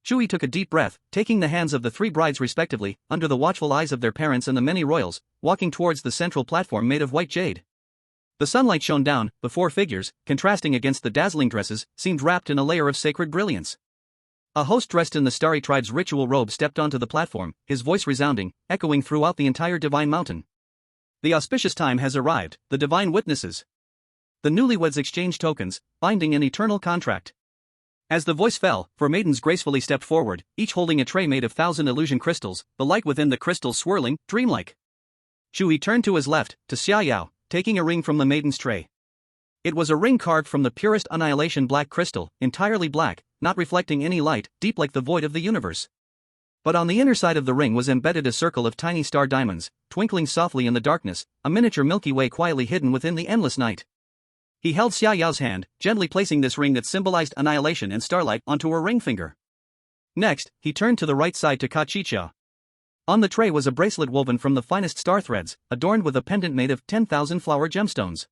Chu He took a deep breath, taking the hands of the three brides respectively, under the watchful eyes of their parents and the many royals, walking towards the central platform made of white jade. The sunlight shone down, the four figures, contrasting against the dazzling dresses, seemed wrapped in a layer of sacred brilliance. A host dressed in the starry tribe's ritual robe stepped onto the platform, his voice resounding, echoing throughout the entire divine mountain. The auspicious time has arrived, the divine witnesses. The newlyweds exchanged tokens, binding an eternal contract. As the voice fell, four maidens gracefully stepped forward, each holding a tray made of 1,000 illusion crystals, the light within the crystals swirling, dreamlike. Chu He turned to his left, to Xia Yao, taking a ring from the maiden's tray. It was a ring carved from the purest annihilation black crystal, entirely black, not reflecting any light, deep like the void of the universe. But on the inner side of the ring was embedded a circle of tiny star diamonds, twinkling softly in the darkness, a miniature Milky Way quietly hidden within the endless night. He held Xia Yao's hand, gently placing this ring that symbolized annihilation and starlight onto her ring finger. Next, he turned to the right side to Kachicha. On the tray was a bracelet woven from the finest star threads, adorned with a pendant made of 10,000 flower gemstones.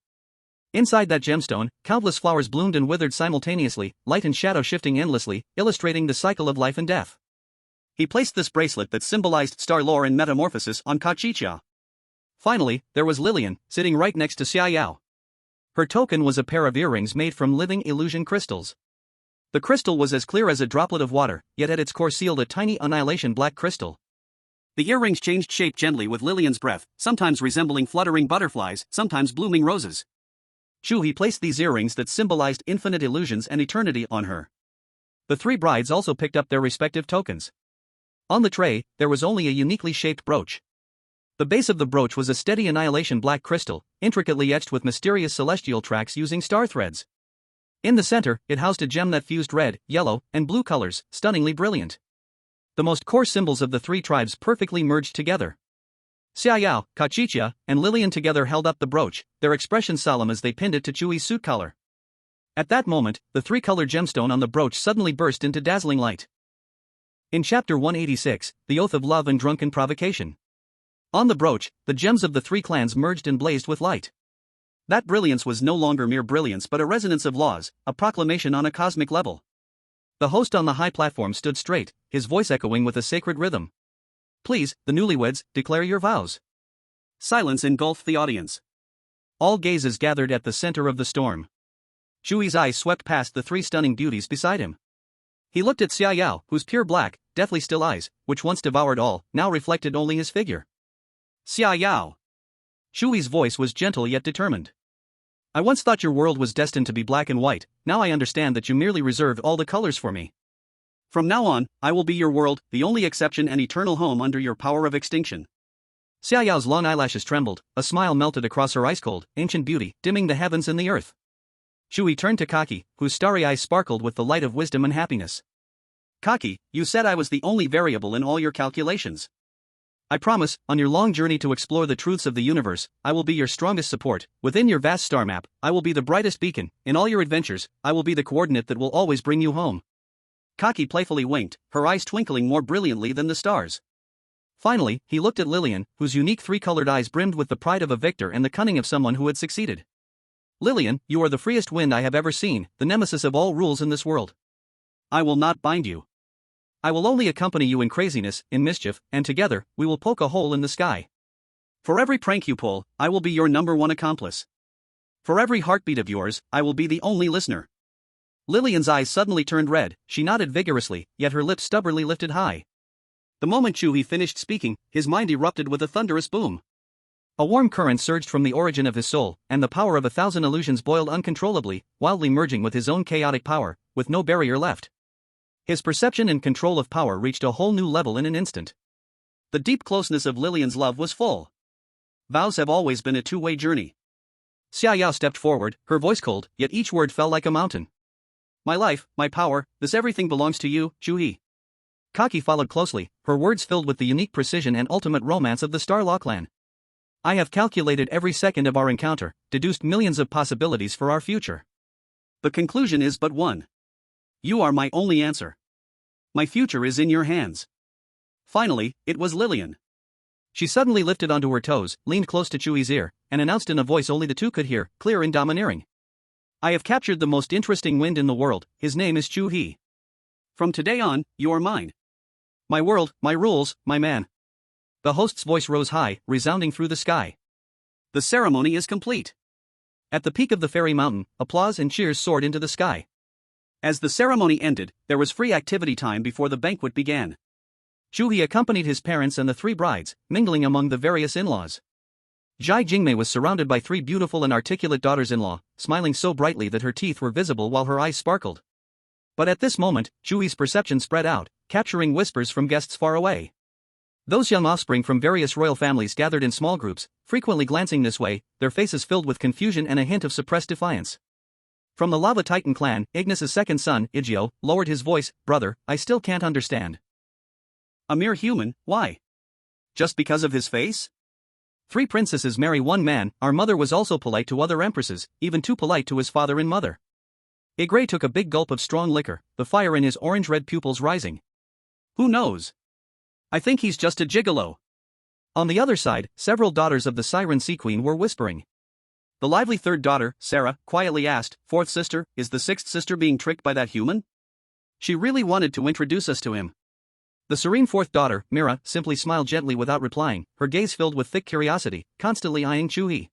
Inside that gemstone, countless flowers bloomed and withered simultaneously, light and shadow shifting endlessly, illustrating the cycle of life and death. He placed this bracelet that symbolized star lore and metamorphosis on Kachicha. Finally, there was Lillian, sitting right next to Xia Yao. Her token was a pair of earrings made from living illusion crystals. The crystal was as clear as a droplet of water, yet at its core sealed a tiny annihilation black crystal. The earrings changed shape gently with Lillian's breath, sometimes resembling fluttering butterflies, sometimes blooming roses. Chu He placed these earrings that symbolized infinite illusions and eternity on her. The three brides also picked up their respective tokens. On the tray, there was only a uniquely shaped brooch. The base of the brooch was a steady annihilation black crystal, intricately etched with mysterious celestial tracks using star threads. In the center, it housed a gem that fused red, yellow, and blue colors, stunningly brilliant. The most core symbols of the three tribes perfectly merged together. Xia Yao, Kachicha, and Lillian together held up the brooch, their expressions solemn as they pinned it to Chu He's suit collar. At that moment, the three-colored gemstone on the brooch suddenly burst into dazzling light. In Chapter 186, The Oath of Love and Drunken Provocation. On the brooch, the gems of the three clans merged and blazed with light. That brilliance was no longer mere brilliance but a resonance of laws, a proclamation on a cosmic level. The host on the high platform stood straight, his voice echoing with a sacred rhythm. Please, the newlyweds, declare your vows. Silence engulfed the audience. All gazes gathered at the center of the storm. Chu He's eyes swept past the three stunning beauties beside him. He looked at Xia Yao, whose pure black, deathly still eyes, which once devoured all, now reflected only his figure. Xia Yao. Chu He's voice was gentle yet determined. I once thought your world was destined to be black and white, now I understand that you merely reserved all the colors for me. From now on, I will be your world, the only exception and eternal home under your power of extinction. Xia Yao's long eyelashes trembled, a smile melted across her ice-cold, ancient beauty, dimming the heavens and the earth. Chu He turned to Kaki, whose starry eyes sparkled with the light of wisdom and happiness. Kaki, you said I was the only variable in all your calculations. I promise, on your long journey to explore the truths of the universe, I will be your strongest support. Within your vast star map, I will be the brightest beacon. In all your adventures, I will be the coordinate that will always bring you home. Kaki playfully winked, her eyes twinkling more brilliantly than the stars. Finally, he looked at Lillian, whose unique three-colored eyes brimmed with the pride of a victor and the cunning of someone who had succeeded. Lillian, you are the freest wind I have ever seen, the nemesis of all rules in this world. I will not bind you. I will only accompany you in craziness, in mischief, and together, we will poke a hole in the sky. For every prank you pull, I will be your #1 accomplice. For every heartbeat of yours, I will be the only listener. Lillian's eyes suddenly turned red, she nodded vigorously, yet her lips stubbornly lifted high. The moment Chu He finished speaking, his mind erupted with a thunderous boom. A warm current surged from the origin of his soul, and the power of 1,000 illusions boiled uncontrollably, wildly merging with his own chaotic power, with no barrier left. His perception and control of power reached a whole new level in an instant. The deep closeness of Lillian's love was full. Vows have always been a two-way journey. Xia Yao stepped forward, her voice cold, yet each word fell like a mountain. My life, my power, this everything belongs to you, Chu He. Kaki followed closely, her words filled with the unique precision and ultimate romance of the Starlaw clan. I have calculated every second of our encounter, deduced millions of possibilities for our future. The conclusion is but one. You are my only answer. My future is in your hands. Finally, it was Lillian. She suddenly lifted onto her toes, leaned close to Chu He's ear, and announced in a voice only the two could hear, clear and domineering. I have captured the most interesting wind in the world, his name is Chu He. From today on, you are mine. My world, my rules, my man. The host's voice rose high, resounding through the sky. The ceremony is complete. At the peak of the fairy mountain, applause and cheers soared into the sky. As the ceremony ended, there was free activity time before the banquet began. Chu He accompanied his parents and the 3 brides, mingling among the various in-laws. Zhai Jingmei was surrounded by 3 beautiful and articulate daughters-in-law, smiling so brightly that her teeth were visible while her eyes sparkled. But at this moment, Chu He's perception spread out, capturing whispers from guests far away. Those young offspring from various royal families gathered in small groups, frequently glancing this way, their faces filled with confusion and a hint of suppressed defiance. From the Lava Titan clan, Ignis's second son, Igio, lowered his voice, Brother, I still can't understand. A mere human, why? Just because of his face? 3 princesses marry 1 man, our mother was also polite to other empresses, even too polite to his father and mother. Igray took a big gulp of strong liquor, the fire in his orange-red pupils rising. Who knows? I think he's just a gigolo. On the other side, several daughters of the Siren Sea Queen were whispering. The lively 3rd daughter, Sarah, quietly asked, 4th sister, is the 6th sister being tricked by that human? She really wanted to introduce us to him. The serene 4th daughter, Mira, simply smiled gently without replying, her gaze filled with thick curiosity, constantly eyeing Chu He.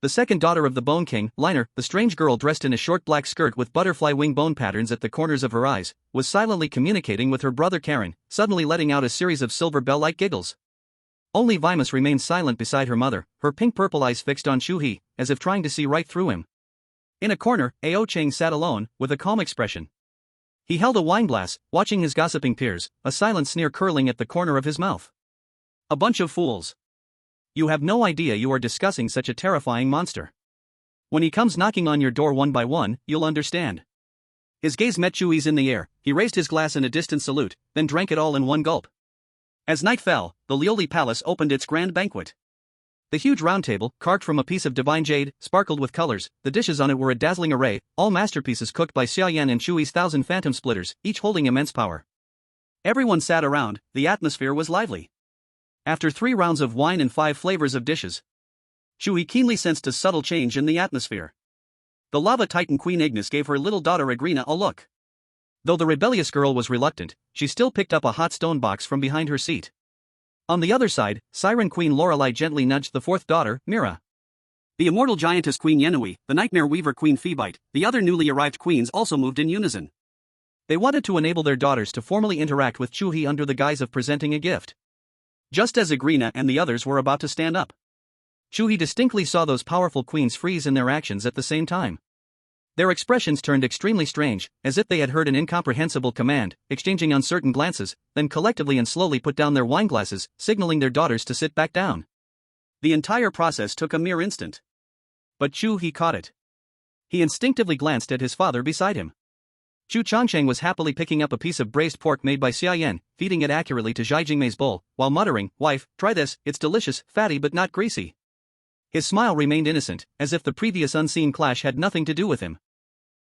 The 2nd daughter of the Bone King, Liner, the strange girl dressed in a short black skirt with butterfly wing bone patterns at the corners of her eyes, was silently communicating with her brother Karen, suddenly letting out a series of silver bell-like giggles. Only Vimus remained silent beside her mother, her pink-purple eyes fixed on Chu He, as if trying to see right through him. In a corner, Ao Cheng sat alone, with a calm expression. He held a wineglass, watching his gossiping peers, a silent sneer curling at the corner of his mouth. A bunch of fools. You have no idea you are discussing such a terrifying monster. When he comes knocking on your door one by one, you'll understand. His gaze met Chu He's in the air, he raised his glass in a distant salute, then drank it all in one gulp. As night fell, the Lioli Palace opened its grand banquet. The huge round table, carved from a piece of divine jade, sparkled with colors, the dishes on it were a dazzling array, all masterpieces cooked by Xiaoyan and Chu He's 1,000 phantom splitters, each holding immense power. Everyone sat around, the atmosphere was lively. After 3 rounds of wine and 5 flavors of dishes, Chu He keenly sensed a subtle change in the atmosphere. The Lava Titan Queen Ignis gave her little daughter Agrina a look. Though the rebellious girl was reluctant, she still picked up a hot stone box from behind her seat. On the other side, Siren Queen Lorelei gently nudged the 4th daughter, Mira. The immortal giantess Queen Yenui, the nightmare weaver Queen Phoebite, the other newly arrived queens also moved in unison. They wanted to enable their daughters to formally interact with Chu He under the guise of presenting a gift. Just as Agrina and the others were about to stand up, Chu He distinctly saw those powerful queens freeze in their actions at the same time. Their expressions turned extremely strange, as if they had heard an incomprehensible command, exchanging uncertain glances, then collectively and slowly put down their wineglasses, signaling their daughters to sit back down. The entire process took a mere instant. But Chu He caught it. He instinctively glanced at his father beside him. Chu Changsheng was happily picking up a piece of braised pork made by Xia Yan, feeding it accurately to Zhai Jingmei's bowl, while muttering, "Wife, try this, it's delicious, fatty but not greasy." His smile remained innocent, as if the previous unseen clash had nothing to do with him.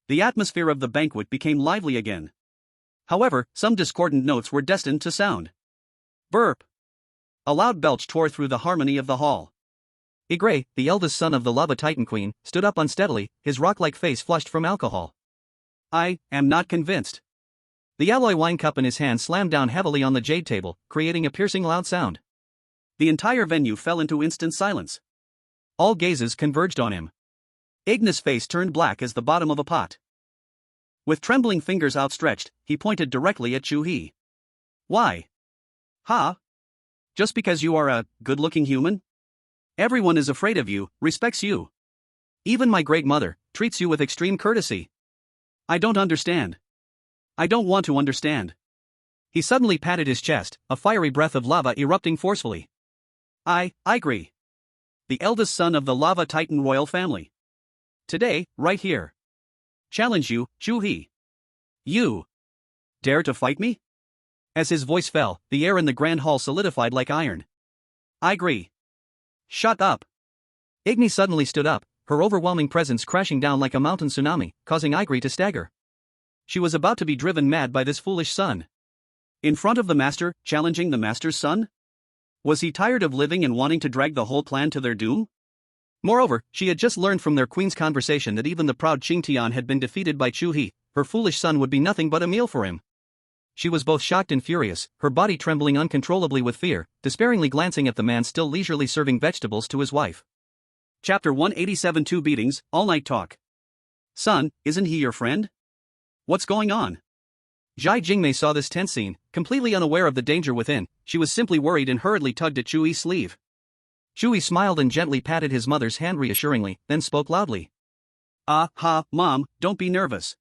The atmosphere of the banquet became lively again. However, some discordant notes were destined to sound. Burp! A loud belch tore through the harmony of the hall. Eerie, the eldest son of the Lava Titan Queen, stood up unsteadily, his rock-like face flushed from alcohol. "I am not convinced." The alloy wine cup in his hand slammed down heavily on the jade table, creating a piercing loud sound. The entire venue fell into instant silence. All gazes converged on him. Igna's face turned black as the bottom of a pot. With trembling fingers outstretched, he pointed directly at Chu He. "Why? Ha? Just because you are a good-looking human? Everyone is afraid of you, respects you. Even my great mother treats you with extreme courtesy. I don't understand. I don't want to understand." He suddenly patted his chest, a fiery breath of lava erupting forcefully. I agree. The eldest son of the Lava Titan royal family. Today, right here. Challenge you, Chu He. You dare to fight me? As his voice fell, the air in the grand hall solidified like iron. I agree. Shut up. Igni suddenly stood up, her overwhelming presence crashing down like a mountain tsunami, causing Igri to stagger. She was about to be driven mad by this foolish son. In front of the master, challenging the master's son? Was he tired of living and wanting to drag the whole clan to their doom? Moreover, she had just learned from their queen's conversation that even the proud Qingtian had been defeated by Chu He. Her foolish son would be nothing but a meal for him. She was both shocked and furious, her body trembling uncontrollably with fear, despairingly glancing at the man still leisurely serving vegetables to his wife. Chapter 187 Two Beatings, All-Night Talk. Son, isn't he your friend? What's going on? Zhai Jingmei saw this tense scene, completely unaware of the danger within. She was simply worried and hurriedly tugged at Chu He's sleeve. Chu He smiled and gently patted his mother's hand reassuringly, then spoke loudly. Mom, don't be nervous.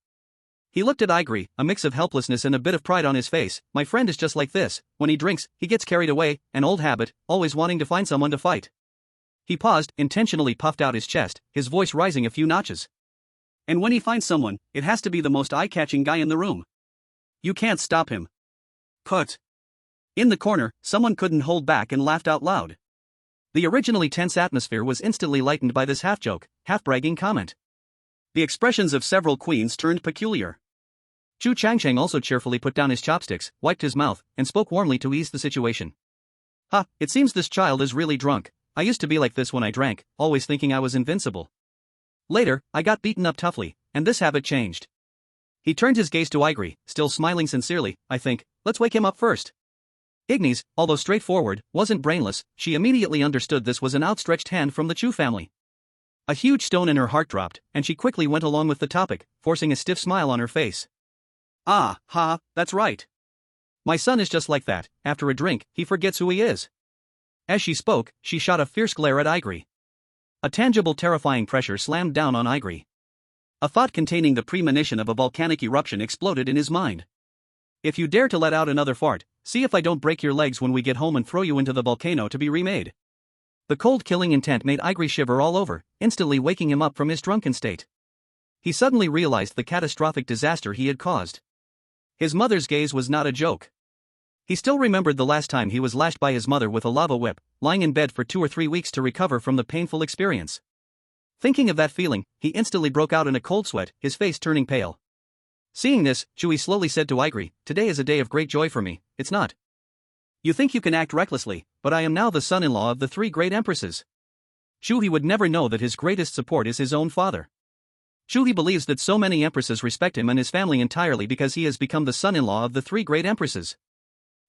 He looked at Igri, a mix of helplessness and a bit of pride on his face. My friend is just like this. When he drinks, he gets carried away, an old habit, always wanting to find someone to fight. He paused, intentionally puffed out his chest, his voice rising a few notches. And when he finds someone, it has to be the most eye-catching guy in the room. You can't stop him. Put. In the corner, someone couldn't hold back and laughed out loud. The originally tense atmosphere was instantly lightened by this half-joke, half-bragging comment. The expressions of several queens turned peculiar. Chu Changsheng also cheerfully put down his chopsticks, wiped his mouth, and spoke warmly to ease the situation. It seems this child is really drunk. I used to be like this when I drank, always thinking I was invincible. Later, I got beaten up toughly, and this habit changed. He turned his gaze to Igri, still smiling sincerely. I think, let's wake him up first. Ignis, although straightforward, wasn't brainless. She immediately understood this was an outstretched hand from the Chu family. A huge stone in her heart dropped, and she quickly went along with the topic, forcing a stiff smile on her face. That's right. My son is just like that. After a drink, he forgets who he is. As she spoke, she shot a fierce glare at Igri. A tangible terrifying pressure slammed down on Igri. A thought containing the premonition of a volcanic eruption exploded in his mind. If you dare to let out another fart, see if I don't break your legs when we get home and throw you into the volcano to be remade. The cold killing intent made Igri shiver all over, instantly waking him up from his drunken state. He suddenly realized the catastrophic disaster he had caused. His mother's gaze was not a joke. He still remembered the last time he was lashed by his mother with a lava whip, lying in bed for 2 or 3 weeks to recover from the painful experience. Thinking of that feeling, he instantly broke out in a cold sweat, his face turning pale. Seeing this, Chu He slowly said to Igri, "Today is a day of great joy for me, it's not. You think you can act recklessly, but I am now the son-in-law of the 3 great empresses." Chu He would never know that his greatest support is his own father. Chu He believes that so many empresses respect him and his family entirely because he has become the son-in-law of the 3 great empresses.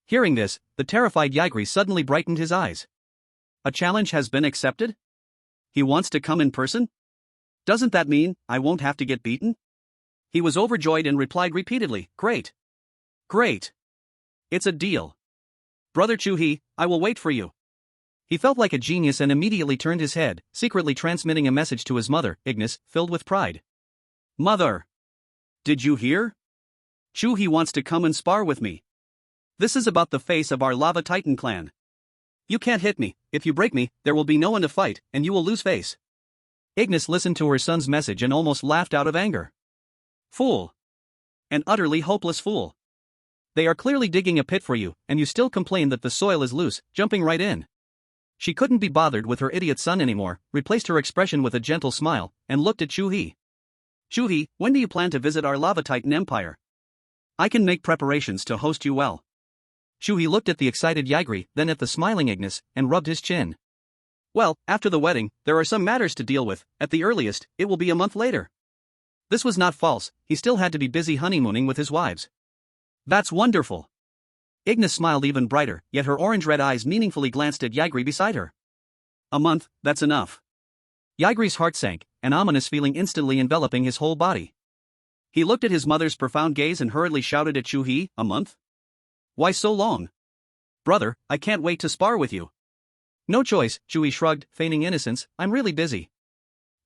Hearing this, the terrified Igri suddenly brightened his eyes. A challenge has been accepted? He wants to come in person? Doesn't that mean I won't have to get beaten? He was overjoyed and replied repeatedly, "Great! Great! It's a deal. Brother Chu He, I will wait for you." He felt like a genius and immediately turned his head, secretly transmitting a message to his mother, Ignis, filled with pride. "Mother! Did you hear? Chu He wants to come and spar with me. This is about the face of our Lava Titan clan. You can't hit me. If you break me, there will be no one to fight, and you will lose face." Ignis listened to her son's message and almost laughed out of anger. "Fool! An utterly hopeless fool. They are clearly digging a pit for you, and you still complain that the soil is loose, jumping right in." She couldn't be bothered with her idiot son anymore, replaced her expression with a gentle smile, and looked at Chu He. "Chu He, when do you plan to visit our Lava Titan Empire? I can make preparations to host you well." Chu He looked at the excited Yaigri, then at the smiling Ignis, and rubbed his chin. "Well, after the wedding, there are some matters to deal with. At the earliest, it will be a month later." This was not false, he still had to be busy honeymooning with his wives. "That's wonderful." Ignis smiled even brighter, yet her orange-red eyes meaningfully glanced at Yaigri beside her. "A month, that's enough." Yaigri's heart sank, an ominous feeling instantly enveloping his whole body. He looked at his mother's profound gaze and hurriedly shouted at Chu He, "A month? Why so long? Brother, I can't wait to spar with you." "No choice," Chu He shrugged, feigning innocence, "I'm really busy."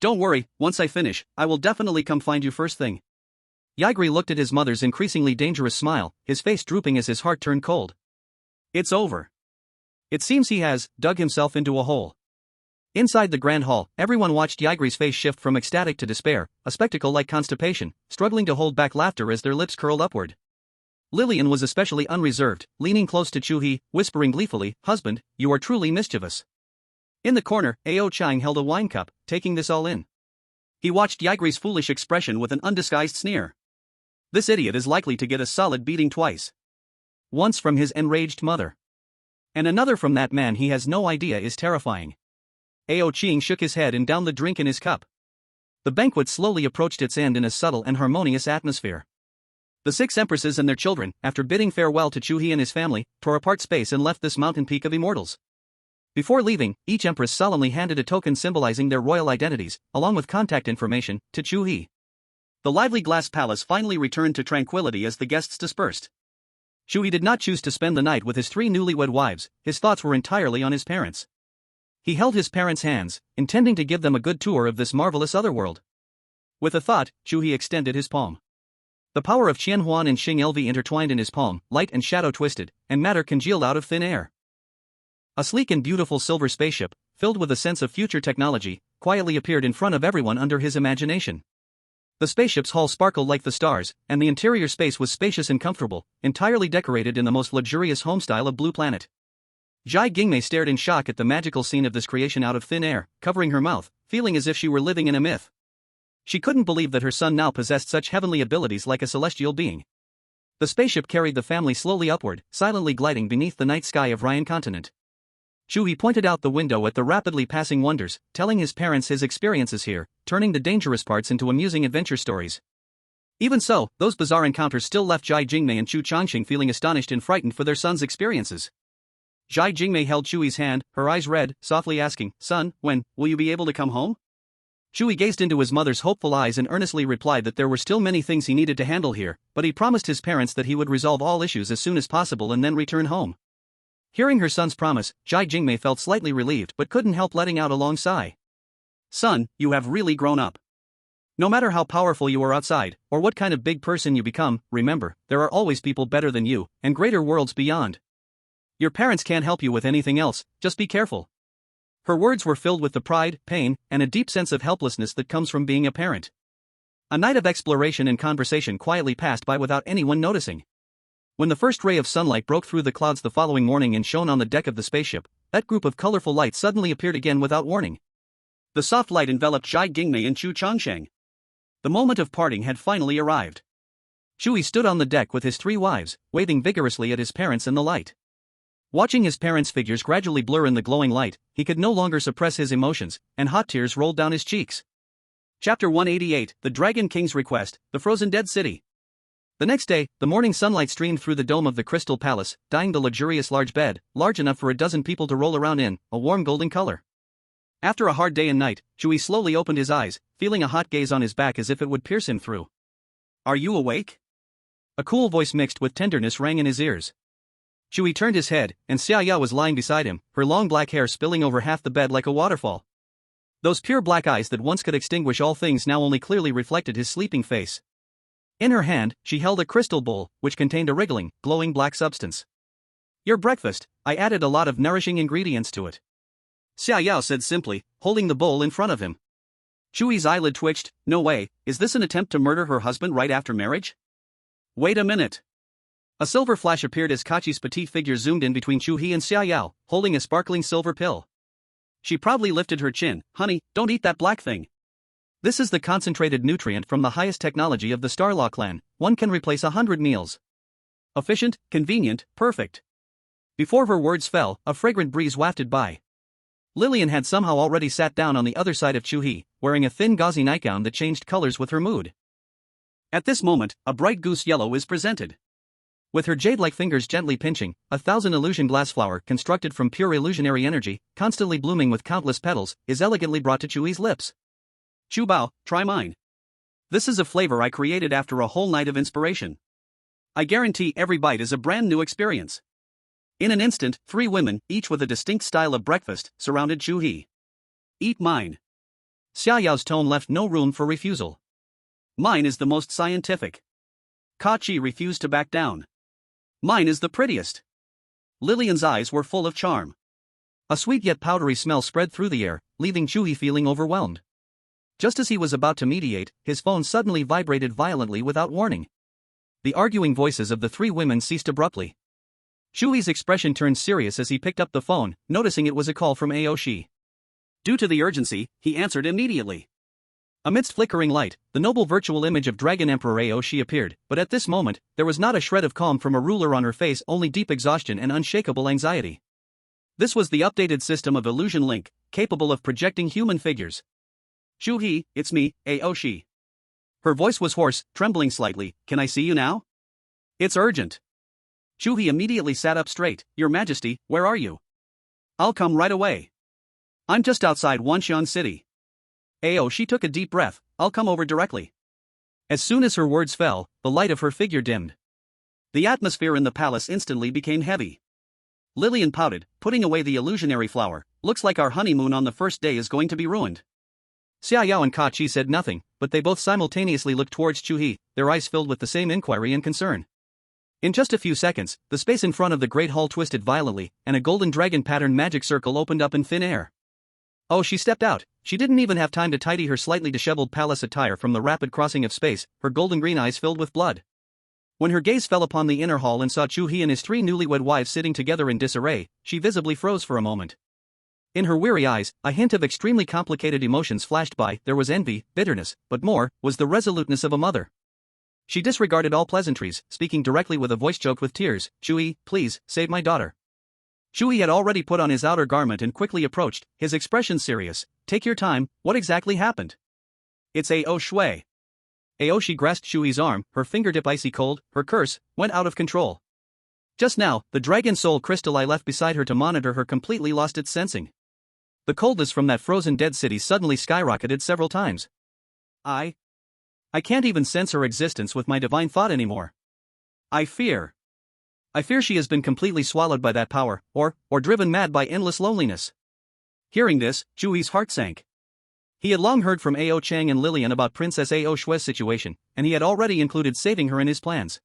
"Don't worry, once I finish, I will definitely come find you first thing." Yaigri looked at his mother's increasingly dangerous smile, his face drooping as his heart turned cold. "It's over. It seems he has dug himself into a hole." Inside the grand hall, everyone watched Yaigri's face shift from ecstatic to despair, a spectacle like constipation, struggling to hold back laughter as their lips curled upward. Lillian was especially unreserved, leaning close to Chu He, whispering gleefully, "Husband, you are truly mischievous." In the corner, Ao Chang held a wine cup, taking this all in. He watched Yaigri's foolish expression with an undisguised sneer. This idiot is likely to get a solid beating twice. Once from his enraged mother. And another from that man he has no idea is terrifying. Ao Ching shook his head and downed the drink in his cup. The banquet slowly approached its end in a subtle and harmonious atmosphere. The 6 empresses and their children, after bidding farewell to Chu He and his family, tore apart space and left this mountain peak of immortals. Before leaving, each empress solemnly handed a token symbolizing their royal identities, along with contact information, to Chu He. The lively glass palace finally returned to tranquility as the guests dispersed. Chu He did not choose to spend the night with his 3 newlywed wives, his thoughts were entirely on his parents. He held his parents' hands, intending to give them a good tour of this marvelous otherworld. With a thought, Chu He extended his palm. The power of Qian Huan and Xing Lv intertwined in his palm, light and shadow twisted, and matter congealed out of thin air. A sleek and beautiful silver spaceship, filled with a sense of future technology, quietly appeared in front of everyone under his imagination. The spaceship's hull sparkled like the stars, and the interior space was spacious and comfortable, entirely decorated in the most luxurious homestyle of Blue Planet. Jai Jingmei stared in shock at the magical scene of this creation out of thin air, covering her mouth, feeling as if she were living in a myth. She couldn't believe that her son now possessed such heavenly abilities like a celestial being. The spaceship carried the family slowly upward, silently gliding beneath the night sky of Ryan continent. Chu He pointed out the window at the rapidly passing wonders, telling his parents his experiences here, turning the dangerous parts into amusing adventure stories. Even so, those bizarre encounters still left Jai Jingmei and Chu Changxing feeling astonished and frightened for their son's experiences. Jai Jingmei held Chu He's hand, her eyes red, softly asking, "Son, when will you be able to come home?" Chu He gazed into his mother's hopeful eyes and earnestly replied that there were still many things he needed to handle here, but he promised his parents that he would resolve all issues as soon as possible and then return home. Hearing her son's promise, Jai Jingmei felt slightly relieved but couldn't help letting out a long sigh. "Son, you have really grown up. No matter how powerful you are outside, or what kind of big person you become, remember, there are always people better than you, and greater worlds beyond. Your parents can't help you with anything else, just be careful." Her words were filled with the pride, pain, and a deep sense of helplessness that comes from being a parent. A night of exploration and conversation quietly passed by without anyone noticing. When the first ray of sunlight broke through the clouds the following morning and shone on the deck of the spaceship, that group of colorful lights suddenly appeared again without warning. The soft light enveloped Jai Jingmei and Chu Changsheng. The moment of parting had finally arrived. Chu He stood on the deck with his 3 wives, waving vigorously at his parents in the light. Watching his parents' figures gradually blur in the glowing light, he could no longer suppress his emotions, and hot tears rolled down his cheeks. Chapter 188, The Dragon King's Request, The Frozen Dead City. The next day, the morning sunlight streamed through the dome of the Crystal Palace, dyeing the luxurious large bed, large enough for a dozen people to roll around in, a warm golden color. After a hard day and night, Chu He slowly opened his eyes, feeling a hot gaze on his back as if it would pierce him through. Are you awake? A cool voice mixed with tenderness rang in his ears. Chu He turned his head, and Xia Yao was lying beside him, her long black hair spilling over half the bed like a waterfall. Those pure black eyes that once could extinguish all things now only clearly reflected his sleeping face. In her hand, she held a crystal bowl, which contained a wriggling, glowing black substance. Your breakfast, I added a lot of nourishing ingredients to it. Xia Yao said simply, holding the bowl in front of him. Chu He's eyelid twitched. No way, is this an attempt to murder her husband right after marriage? Wait a minute. A silver flash appeared as Kachi's petite figure zoomed in between Chu He and Xia Yao, holding a sparkling silver pill. She proudly lifted her chin. Honey, don't eat that black thing. This is the concentrated nutrient from the highest technology of the Starlaw clan. One can replace 100 meals. Efficient, convenient, perfect. Before her words fell, a fragrant breeze wafted by. Lillian had somehow already sat down on the other side of Chu He, wearing a thin gauzy nightgown that changed colors with her mood. At this moment, a bright goose yellow is presented. With her jade-like fingers gently pinching, a 1,000 illusion glass flower constructed from pure illusionary energy, constantly blooming with countless petals, is elegantly brought to Chu He's lips. Chu Bao, try mine. This is a flavor I created after a whole night of inspiration. I guarantee every bite is a brand new experience. In an instant, 3 women, each with a distinct style of breakfast, surrounded Chu He. Eat mine. Xia Yao's tone left no room for refusal. Mine is the most scientific. Kachi refused to back down. Mine is the prettiest. Lillian's eyes were full of charm. A sweet yet powdery smell spread through the air, leaving Chu He feeling overwhelmed. Just as he was about to mediate, his phone suddenly vibrated violently without warning. The arguing voices of the 3 women ceased abruptly. Chu He's expression turned serious as he picked up the phone, noticing it was a call from Aoshi. Due to the urgency, he answered immediately. Amidst flickering light, the noble virtual image of Dragon Emperor Aoshi appeared, but at this moment, there was not a shred of calm from a ruler on her face, only deep exhaustion and unshakable anxiety. This was the updated system of Illusion Link, capable of projecting human figures. Chu He, it's me, Aoshi. Her voice was hoarse, trembling slightly. Can I see you now? It's urgent. Chu He immediately sat up straight. Your Majesty, where are you? I'll come right away. I'm just outside Wanxian City. Aoshi took a deep breath. I'll come over directly. As soon as her words fell, the light of her figure dimmed. The atmosphere in the palace instantly became heavy. Lillian pouted, putting away the illusionary flower. Looks like our honeymoon on the first day is going to be ruined. Xia Yao and Kachi said nothing, but they both simultaneously looked towards Chu He, their eyes filled with the same inquiry and concern. In just a few seconds, the space in front of the great hall twisted violently, and a golden dragon-patterned magic circle opened up in thin air. Oh, she stepped out. She didn't even have time to tidy her slightly disheveled palace attire from the rapid crossing of space, her golden-green eyes filled with blood. When her gaze fell upon the inner hall and saw Chu He and his 3 newlywed wives sitting together in disarray, she visibly froze for a moment. In her weary eyes, a hint of extremely complicated emotions flashed by. There was envy, bitterness, but more was the resoluteness of a mother. She disregarded all pleasantries, speaking directly with a voice choked with tears. Chu He, please, save my daughter. Chu He had already put on his outer garment and quickly approached, his expression serious. Take your time, what exactly happened? It's Aoshi. Aoshi grasped Chu He's arm, her fingertip icy cold, her curse went out of control. Just now, the dragon soul crystal I left beside her to monitor her completely lost its sensing. The coldness from that frozen dead city suddenly skyrocketed several times. I can't even sense her existence with my divine thought anymore. I fear she has been completely swallowed by that power, or driven mad by endless loneliness. Hearing this, Chu He's heart sank. He had long heard from Ao Chang and Lillian about Princess Aoshue's situation, and he had already included saving her in his plans.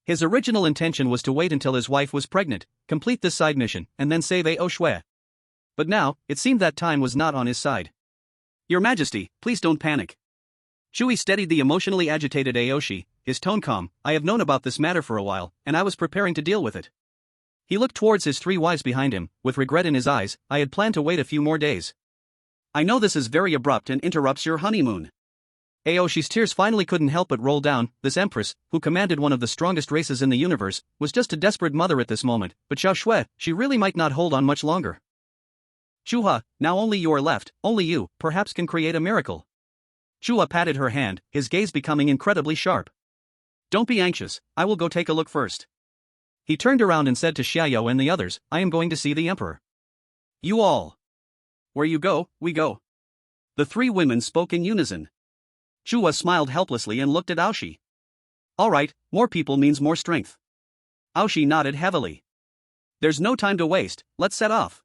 His original intention was to wait until his wife was pregnant, complete this side mission, and then save Aoshue. But now, it seemed that time was not on his side. Your Majesty, please don't panic. Chu He steadied the emotionally agitated Aoshi, his tone calm. I have known about this matter for a while, and I was preparing to deal with it. He looked towards his 3 wives behind him, with regret in his eyes. I had planned to wait a few more days. I know this is very abrupt and interrupts your honeymoon. Aoshi's tears finally couldn't help but roll down. This empress, who commanded one of the strongest races in the universe, was just a desperate mother at this moment, but Xiao Shui, she really might not hold on much longer. Chu He, now only you are left, only you, perhaps can create a miracle. Chu He patted her hand, his gaze becoming incredibly sharp. Don't be anxious, I will go take a look first. He turned around and said to Xiaoyou and the others, I am going to see the emperor. You all. Where you go, we go. The 3 women spoke in unison. Chu He smiled helplessly and looked at Aoshi. Alright, more people means more strength. Aoshi nodded heavily. There's no time to waste, let's set off.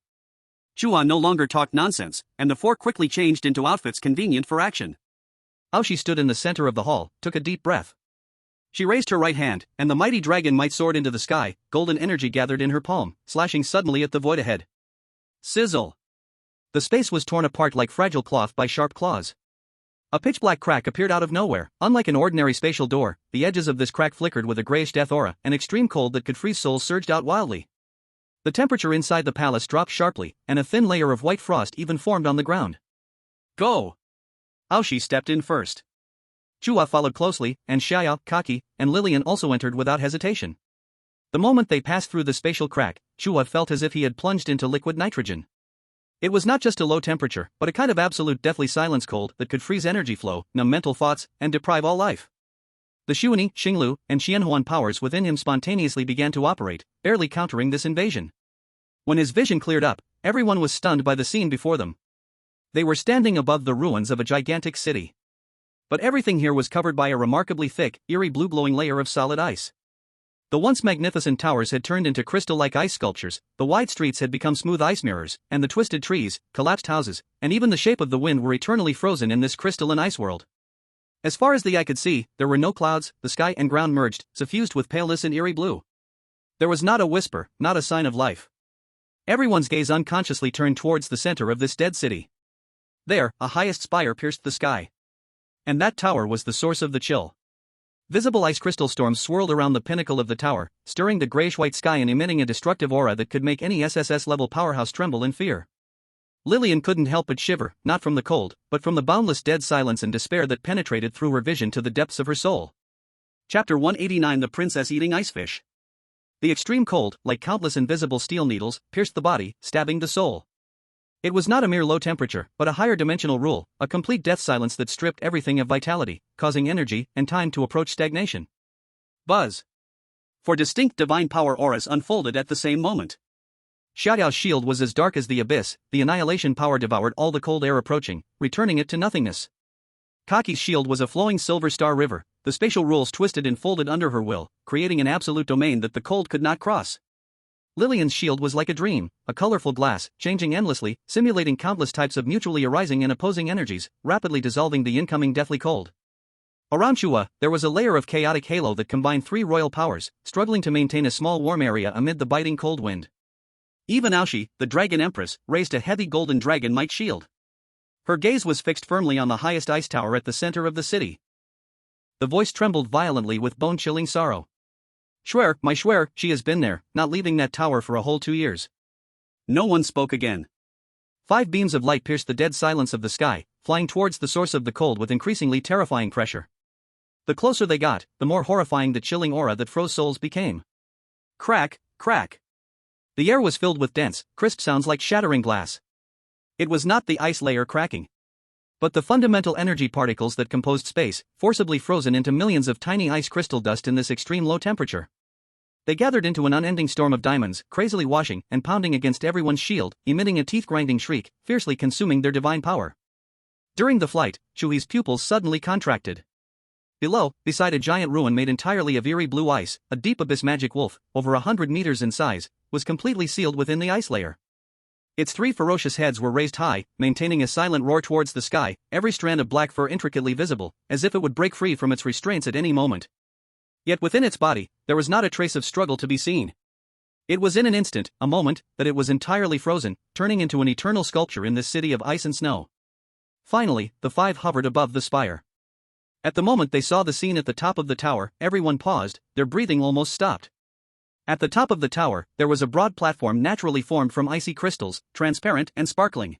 Chu He no longer talked nonsense, and the four quickly changed into outfits convenient for action. Aoshi stood in the center of the hall, took a deep breath. She raised her right hand, and the mighty dragon might soared into the sky, golden energy gathered in her palm, slashing suddenly at the void ahead. Sizzle! The space was torn apart like fragile cloth by sharp claws. A pitch-black crack appeared out of nowhere. Unlike an ordinary spatial door, the edges of this crack flickered with a grayish death aura, and extreme cold that could freeze souls surged out wildly. The temperature inside the palace dropped sharply, and a thin layer of white frost even formed on the ground. Go! Aoshi stepped in first. Chu He followed closely, and Xiao, Kaki, and Lillian also entered without hesitation. The moment they passed through the spatial crack, Chu He felt as if he had plunged into liquid nitrogen. It was not just a low temperature, but a kind of absolute deathly silence cold that could freeze energy flow, numb mental thoughts, and deprive all life. The Xuanyi, Xinglu, and Qianhuan powers within him spontaneously began to operate, barely countering this invasion. When his vision cleared up, everyone was stunned by the scene before them. They were standing above the ruins of a gigantic city. But everything here was covered by a remarkably thick, eerie blue-glowing layer of solid ice. The once magnificent towers had turned into crystal-like ice sculptures, the wide streets had become smooth ice mirrors, and the twisted trees, collapsed houses, and even the shape of the wind were eternally frozen in this crystalline ice world. As far as the eye could see, there were no clouds, the sky and ground merged, suffused with paleness and eerie blue. There was not a whisper, not a sign of life. Everyone's gaze unconsciously turned towards the center of this dead city. There, a highest spire pierced the sky. And that tower was the source of the chill. Visible ice crystal storms swirled around the pinnacle of the tower, stirring the grayish-white sky and emitting a destructive aura that could make any SSS-level powerhouse tremble in fear. Lillian couldn't help but shiver, not from the cold, but from the boundless dead silence and despair that penetrated through her vision to the depths of her soul. Chapter 189 The Princess Eating Icefish. The extreme cold, like countless invisible steel needles, pierced the body, stabbing the soul. It was not a mere low temperature, but a higher dimensional rule, a complete death silence that stripped everything of vitality, causing energy and time to approach stagnation. Buzz. Four distinct divine power auras unfolded at the same moment. Xiaoyao's shield was as dark as the abyss, the annihilation power devoured all the cold air approaching, returning it to nothingness. Kaki's shield was a flowing silver star river, the spatial rules twisted and folded under her will, creating an absolute domain that the cold could not cross. Lillian's shield was like a dream, a colorful glass, changing endlessly, simulating countless types of mutually arising and opposing energies, rapidly dissolving the incoming deathly cold. Around Chu He, there was a layer of chaotic halo that combined three royal powers, struggling to maintain a small warm area amid the biting cold wind. Even Aoshi, the Dragon Empress, raised a heavy golden dragon might shield. Her gaze was fixed firmly on the highest ice tower at the center of the city. The voice trembled violently with bone-chilling sorrow. Schwer, my Schwer, she has been there, not leaving that tower for a whole 2 years. No one spoke again. 5 beams of light pierced the dead silence of the sky, flying towards the source of the cold with increasingly terrifying pressure. The closer they got, the more horrifying the chilling aura that froze souls became. Crack, crack. The air was filled with dense, crisp sounds like shattering glass. It was not the ice layer cracking, but the fundamental energy particles that composed space, forcibly frozen into millions of tiny ice crystal dust in this extreme low temperature. They gathered into an unending storm of diamonds, crazily washing and pounding against everyone's shield, emitting a teeth-grinding shriek, fiercely consuming their divine power. During the flight, Chu He's pupils suddenly contracted. Below, beside a giant ruin made entirely of eerie blue ice, a deep abyss magic wolf, over 100 meters in size, was completely sealed within the ice layer. Its 3 ferocious heads were raised high, maintaining a silent roar towards the sky, every strand of black fur intricately visible, as if it would break free from its restraints at any moment. Yet within its body, there was not a trace of struggle to be seen. It was in an instant, a moment, that it was entirely frozen, turning into an eternal sculpture in this city of ice and snow. Finally, the 5 hovered above the spire. At the moment they saw the scene at the top of the tower, everyone paused, their breathing almost stopped. At the top of the tower, there was a broad platform naturally formed from icy crystals, transparent and sparkling.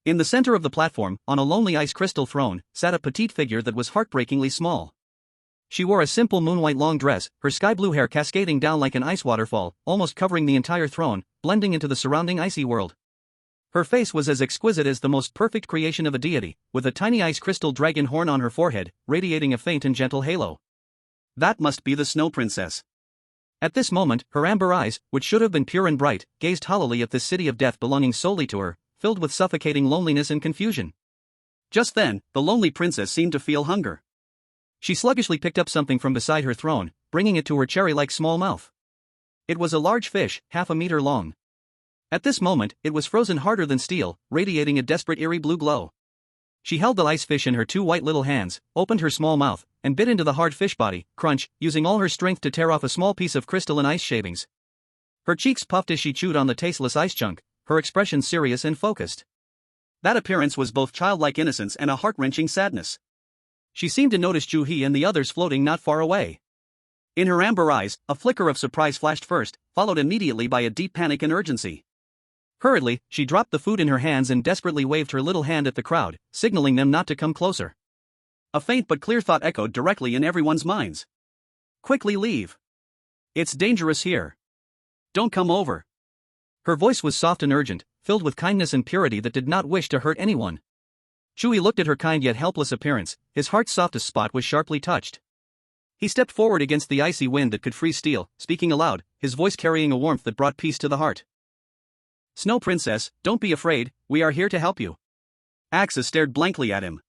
In the center of the platform, on a lonely ice crystal throne, sat a petite figure that was heartbreakingly small. She wore a simple moonwhite long dress, her sky-blue hair cascading down like an ice waterfall, almost covering the entire throne, blending into the surrounding icy world. Her face was as exquisite as the most perfect creation of a deity, with a tiny ice crystal dragon horn on her forehead, radiating a faint and gentle halo. That must be the Snow Princess. At this moment, her amber eyes, which should have been pure and bright, gazed hollowly at this city of death belonging solely to her, filled with suffocating loneliness and confusion. Just then, the lonely princess seemed to feel hunger. She sluggishly picked up something from beside her throne, bringing it to her cherry-like small mouth. It was a large fish, half a meter long. At this moment, it was frozen harder than steel, radiating a desperate eerie blue glow. She held the ice fish in her two white little hands, opened her small mouth, and bit into the hard fish body, crunch, using all her strength to tear off a small piece of crystalline ice shavings. Her cheeks puffed as she chewed on the tasteless ice chunk, her expression serious and focused. That appearance was both childlike innocence and a heart-wrenching sadness. She seemed to notice Chu He and the others floating not far away. In her amber eyes, a flicker of surprise flashed first, followed immediately by a deep panic and urgency. Hurriedly, she dropped the food in her hands and desperately waved her little hand at the crowd, signaling them not to come closer. A faint but clear thought echoed directly in everyone's minds. Quickly leave. It's dangerous here. Don't come over. Her voice was soft and urgent, filled with kindness and purity that did not wish to hurt anyone. Chu He looked at her kind yet helpless appearance, his heart's softest spot was sharply touched. He stepped forward against the icy wind that could freeze steel, speaking aloud, his voice carrying a warmth that brought peace to the heart. Snow Princess, don't be afraid, we are here to help you. Axis stared blankly at him.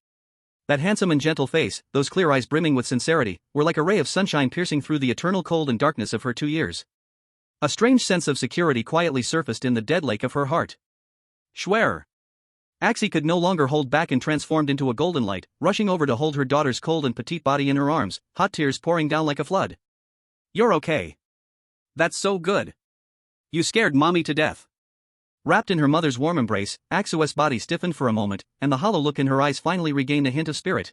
That handsome and gentle face, those clear eyes brimming with sincerity, were like a ray of sunshine piercing through the eternal cold and darkness of her 2 years. A strange sense of security quietly surfaced in the dead lake of her heart. Schwer. Axie could no longer hold back and transformed into a golden light, rushing over to hold her daughter's cold and petite body in her arms, hot tears pouring down like a flood. You're okay. That's so good. You scared mommy to death. Wrapped in her mother's warm embrace, Axu's body stiffened for a moment, and the hollow look in her eyes finally regained a hint of spirit.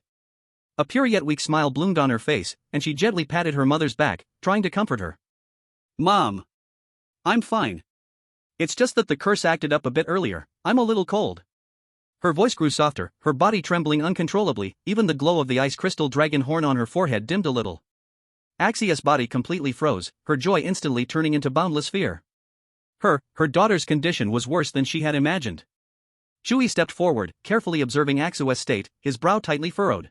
A pure yet weak smile bloomed on her face, and she gently patted her mother's back, trying to comfort her. Mom. I'm fine. It's just that the curse acted up a bit earlier, I'm a little cold. Her voice grew softer, her body trembling uncontrollably, even the glow of the ice crystal dragon horn on her forehead dimmed a little. Axia's body completely froze, her joy instantly turning into boundless fear. Her daughter's condition was worse than she had imagined. Chu He stepped forward, carefully observing Axu's state, his brow tightly furrowed.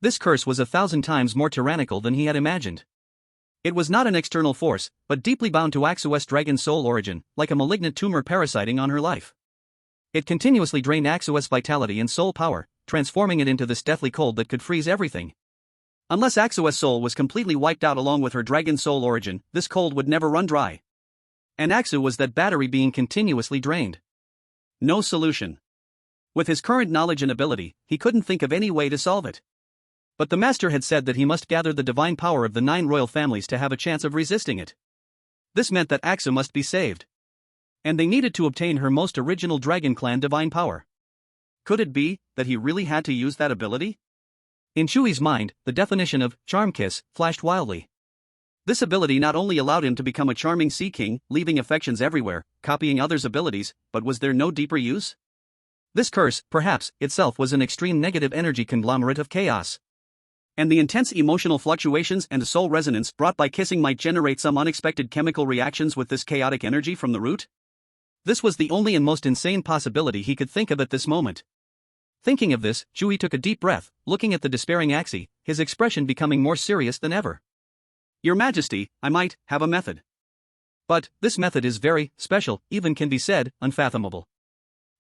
This curse was 1,000 times more tyrannical than he had imagined. It was not an external force, but deeply bound to Axu's dragon soul origin, like a malignant tumor parasiting on her life. It continuously drained Axu's vitality and soul power, transforming it into this deathly cold that could freeze everything. Unless Axu's soul was completely wiped out along with her dragon soul origin, this cold would never run dry. And Axu was that battery being continuously drained. No solution. With his current knowledge and ability, he couldn't think of any way to solve it. But the master had said that he must gather the divine power of the 9 royal families to have a chance of resisting it. This meant that Axu must be saved. And they needed to obtain her most original Dragon Clan divine power. Could it be that he really had to use that ability? In Chu He's mind, the definition of charm kiss flashed wildly. This ability not only allowed him to become a charming sea king, leaving affections everywhere, copying others' abilities, but was there no deeper use? This curse, perhaps, itself was an extreme negative energy conglomerate of chaos. And the intense emotional fluctuations and soul resonance brought by kissing might generate some unexpected chemical reactions with this chaotic energy from the root? This was the only and most insane possibility he could think of at this moment. Thinking of this, Chu He took a deep breath, looking at the despairing Axie, his expression becoming more serious than ever. Your Majesty, I might have a method. But this method is very special, even can be said, unfathomable.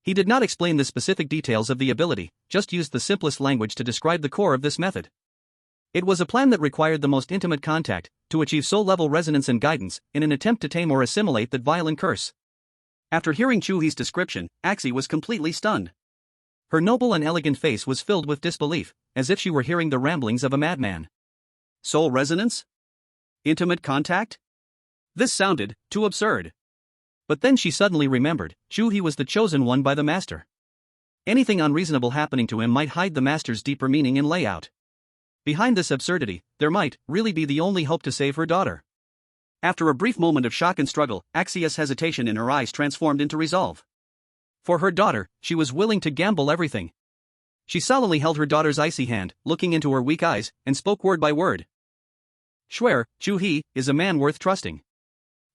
He did not explain the specific details of the ability, just used the simplest language to describe the core of this method. It was a plan that required the most intimate contact, to achieve soul-level resonance and guidance, in an attempt to tame or assimilate that violent curse. After hearing Chu He's description, Axie was completely stunned. Her noble and elegant face was filled with disbelief, as if she were hearing the ramblings of a madman. Soul resonance? Intimate contact? This sounded too absurd. But then she suddenly remembered, Chu He was the chosen one by the master. Anything unreasonable happening to him might hide the master's deeper meaning and layout. Behind this absurdity, there might really be the only hope to save her daughter. After a brief moment of shock and struggle, Axia's hesitation in her eyes transformed into resolve. For her daughter, she was willing to gamble everything. She solemnly held her daughter's icy hand, looking into her weak eyes, and spoke word by word. Schwer, Chu He is a man worth trusting.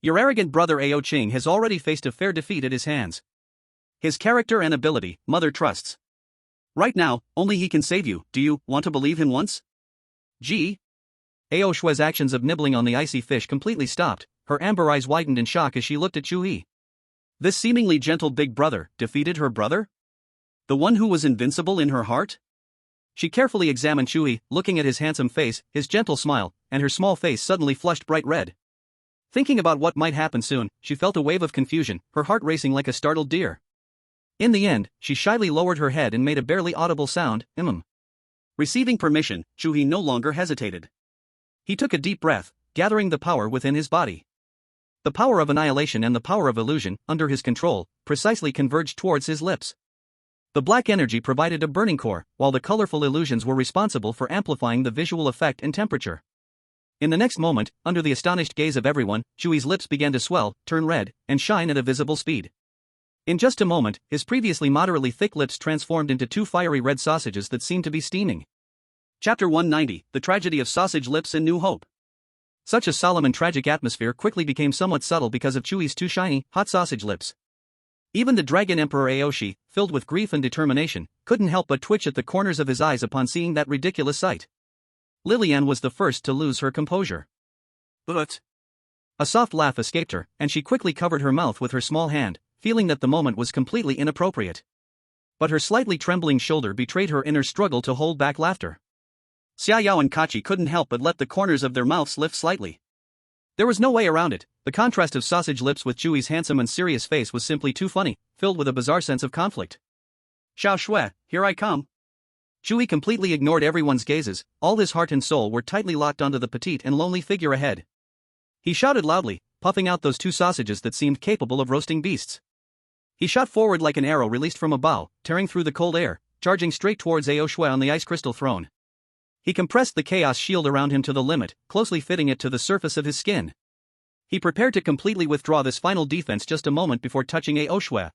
Your arrogant brother Ao Qing has already faced a fair defeat at his hands. His character and ability, Mother trusts. Right now, only he can save you. Do you want to believe him once? Ao Shue's actions of nibbling on the icy fish completely stopped, her amber eyes widened in shock as she looked at Chu He. This seemingly gentle big brother defeated her brother? The one who was invincible in her heart? She carefully examined Chu He, looking at his handsome face, his gentle smile, and her small face suddenly flushed bright red. Thinking about what might happen soon, she felt a wave of confusion, her heart racing like a startled deer. In the end, she shyly lowered her head and made a barely audible sound, Receiving permission, Chu He no longer hesitated. He took a deep breath, gathering the power within his body. The power of annihilation and the power of illusion, under his control, precisely converged towards his lips. The black energy provided a burning core, while the colorful illusions were responsible for amplifying the visual effect and temperature. In the next moment, under the astonished gaze of everyone, Chu He's lips began to swell, turn red, and shine at a visible speed. In just a moment, his previously moderately thick lips transformed into two fiery red sausages that seemed to be steaming. Chapter 190, The Tragedy of Sausage Lips and New Hope. Such a solemn and tragic atmosphere quickly became somewhat subtle because of Chu He's two shiny, hot sausage lips. Even the Dragon Emperor Aoshi, filled with grief and determination, couldn't help but twitch at the corners of his eyes upon seeing that ridiculous sight. Lilian was the first to lose her composure. But a soft laugh escaped her, and she quickly covered her mouth with her small hand, feeling that the moment was completely inappropriate. But her slightly trembling shoulder betrayed her inner struggle to hold back laughter. Xiaoyao and Kachi couldn't help but let the corners of their mouths lift slightly. There was no way around it, the contrast of sausage lips with Chu He's handsome and serious face was simply too funny, filled with a bizarre sense of conflict. Xiao Shui, here I come. Chu He completely ignored everyone's gazes, all his heart and soul were tightly locked onto the petite and lonely figure ahead. He shouted loudly, puffing out those two sausages that seemed capable of roasting beasts. He shot forward like an arrow released from a bow, tearing through the cold air, charging straight towards Ao Shui on the ice crystal throne. He compressed the chaos shield around him to the limit, closely fitting it to the surface of his skin. He prepared to completely withdraw this final defense just a moment before touching Ao Shui.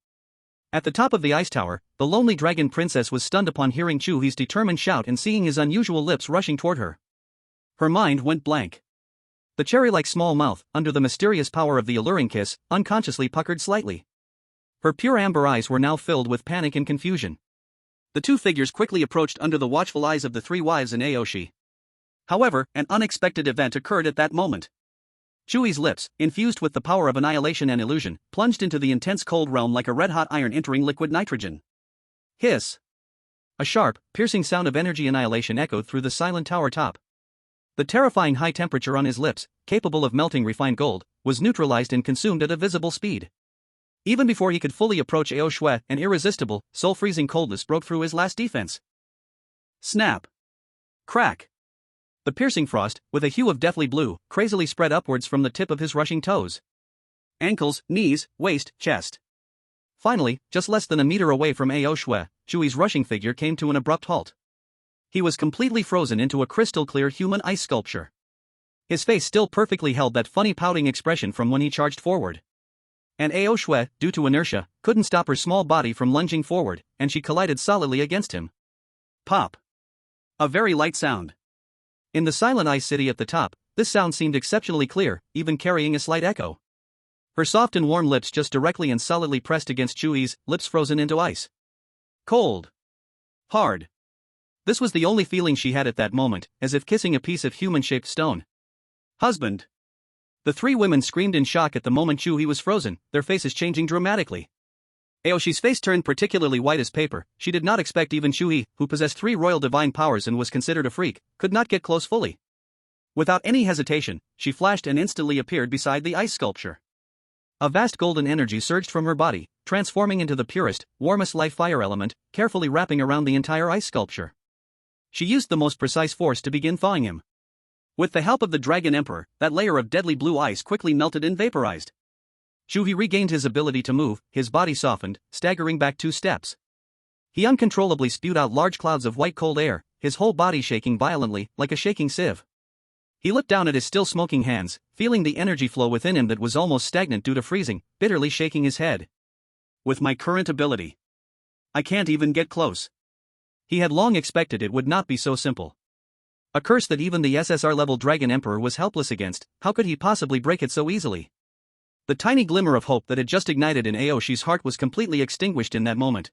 At the top of the ice tower, the lonely dragon princess was stunned upon hearing Chu He's determined shout and seeing his unusual lips rushing toward her. Her mind went blank. The cherry-like small mouth, under the mysterious power of the alluring kiss, unconsciously puckered slightly. Her pure amber eyes were now filled with panic and confusion. The two figures quickly approached under the watchful eyes of the three wives and Aoshi. However, an unexpected event occurred at that moment. Chu He's lips, infused with the power of annihilation and illusion, plunged into the intense cold realm like a red-hot iron entering liquid nitrogen. Hiss! A sharp, piercing sound of energy annihilation echoed through the silent tower top. The terrifying high temperature on his lips, capable of melting refined gold, was neutralized and consumed at a visible speed. Even before he could fully approach Ao Shui, an irresistible, soul-freezing coldness broke through his last defense. Snap! Crack! The piercing frost, with a hue of deathly blue, crazily spread upwards from the tip of his rushing toes. Ankles, knees, waist, chest. Finally, just less than a meter away from Ao Shui, Chu He's rushing figure came to an abrupt halt. He was completely frozen into a crystal-clear human ice sculpture. His face still perfectly held that funny pouting expression from when he charged forward. And Ao Shui, due to inertia, couldn't stop her small body from lunging forward, and she collided solidly against him. Pop! A very light sound. In the silent ice city at the top, this sound seemed exceptionally clear, even carrying a slight echo. Her soft and warm lips just directly and solidly pressed against Chu He's, lips frozen into ice. Cold. Hard. This was the only feeling she had at that moment, as if kissing a piece of human-shaped stone. Husband! The three women screamed in shock at the moment Chu He was frozen, their faces changing dramatically. Aoshi's face turned particularly white as paper. She did not expect even Chu He, who possessed 3 royal divine powers and was considered a freak, could not get close fully. Without any hesitation, she flashed and instantly appeared beside the ice sculpture. A vast golden energy surged from her body, transforming into the purest, warmest life fire element, carefully wrapping around the entire ice sculpture. She used the most precise force to begin thawing him. With the help of the Dragon Emperor, that layer of deadly blue ice quickly melted and vaporized. Chu He regained his ability to move, his body softened, staggering back 2 steps. He uncontrollably spewed out large clouds of white cold air, his whole body shaking violently, like a shaking sieve. He looked down at his still smoking hands, feeling the energy flow within him that was almost stagnant due to freezing, bitterly shaking his head. With my current ability, I can't even get close. He had long expected it would not be so simple. A curse that even the SSR-level Dragon Emperor was helpless against, how could he possibly break it so easily? The tiny glimmer of hope that had just ignited in Aoshi's heart was completely extinguished in that moment.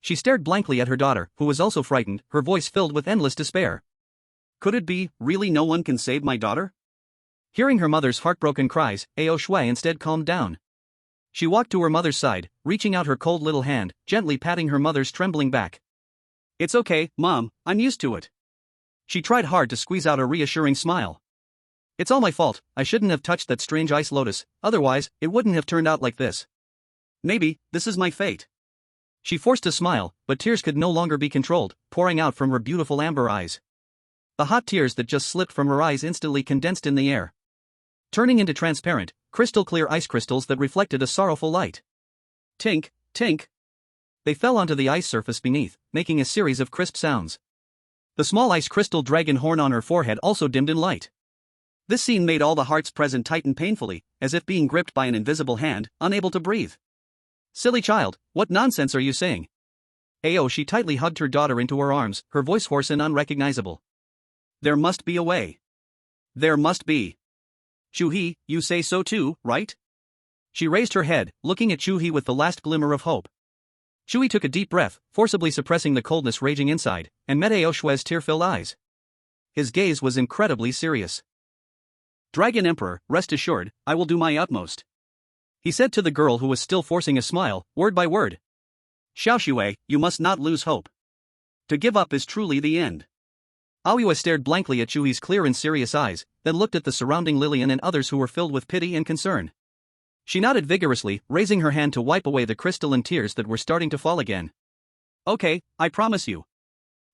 She stared blankly at her daughter, who was also frightened, her voice filled with endless despair. Could it be, really no one can save my daughter? Hearing her mother's heartbroken cries, Ao Shui instead calmed down. She walked to her mother's side, reaching out her cold little hand, gently patting her mother's trembling back. It's okay, Mom, I'm used to it. She tried hard to squeeze out a reassuring smile. It's all my fault, I shouldn't have touched that strange ice lotus, otherwise, it wouldn't have turned out like this. Maybe, this is my fate. She forced a smile, but tears could no longer be controlled, pouring out from her beautiful amber eyes. The hot tears that just slipped from her eyes instantly condensed in the air, turning into transparent, crystal-clear ice crystals that reflected a sorrowful light. Tink, tink. They fell onto the ice surface beneath, making a series of crisp sounds. The small ice crystal dragon horn on her forehead also dimmed in light. This scene made all the hearts present tighten painfully, as if being gripped by an invisible hand, unable to breathe. Silly child, what nonsense are you saying? Ayo, she tightly hugged her daughter into her arms, her voice hoarse and unrecognizable. There must be a way. There must be. Chu He, you say so too, right? She raised her head, looking at Chu He with the last glimmer of hope. Chu He took a deep breath, forcibly suppressing the coldness raging inside, and met Ao Shue's tear-filled eyes. His gaze was incredibly serious. Dragon Emperor, rest assured, I will do my utmost. He said to the girl who was still forcing a smile, word by word. Xiaoxue, you must not lose hope. To give up is truly the end. Aoyue stared blankly at Chu He's clear and serious eyes, then looked at the surrounding Lillian and others who were filled with pity and concern. She nodded vigorously, raising her hand to wipe away the crystalline tears that were starting to fall again. Okay, I promise you.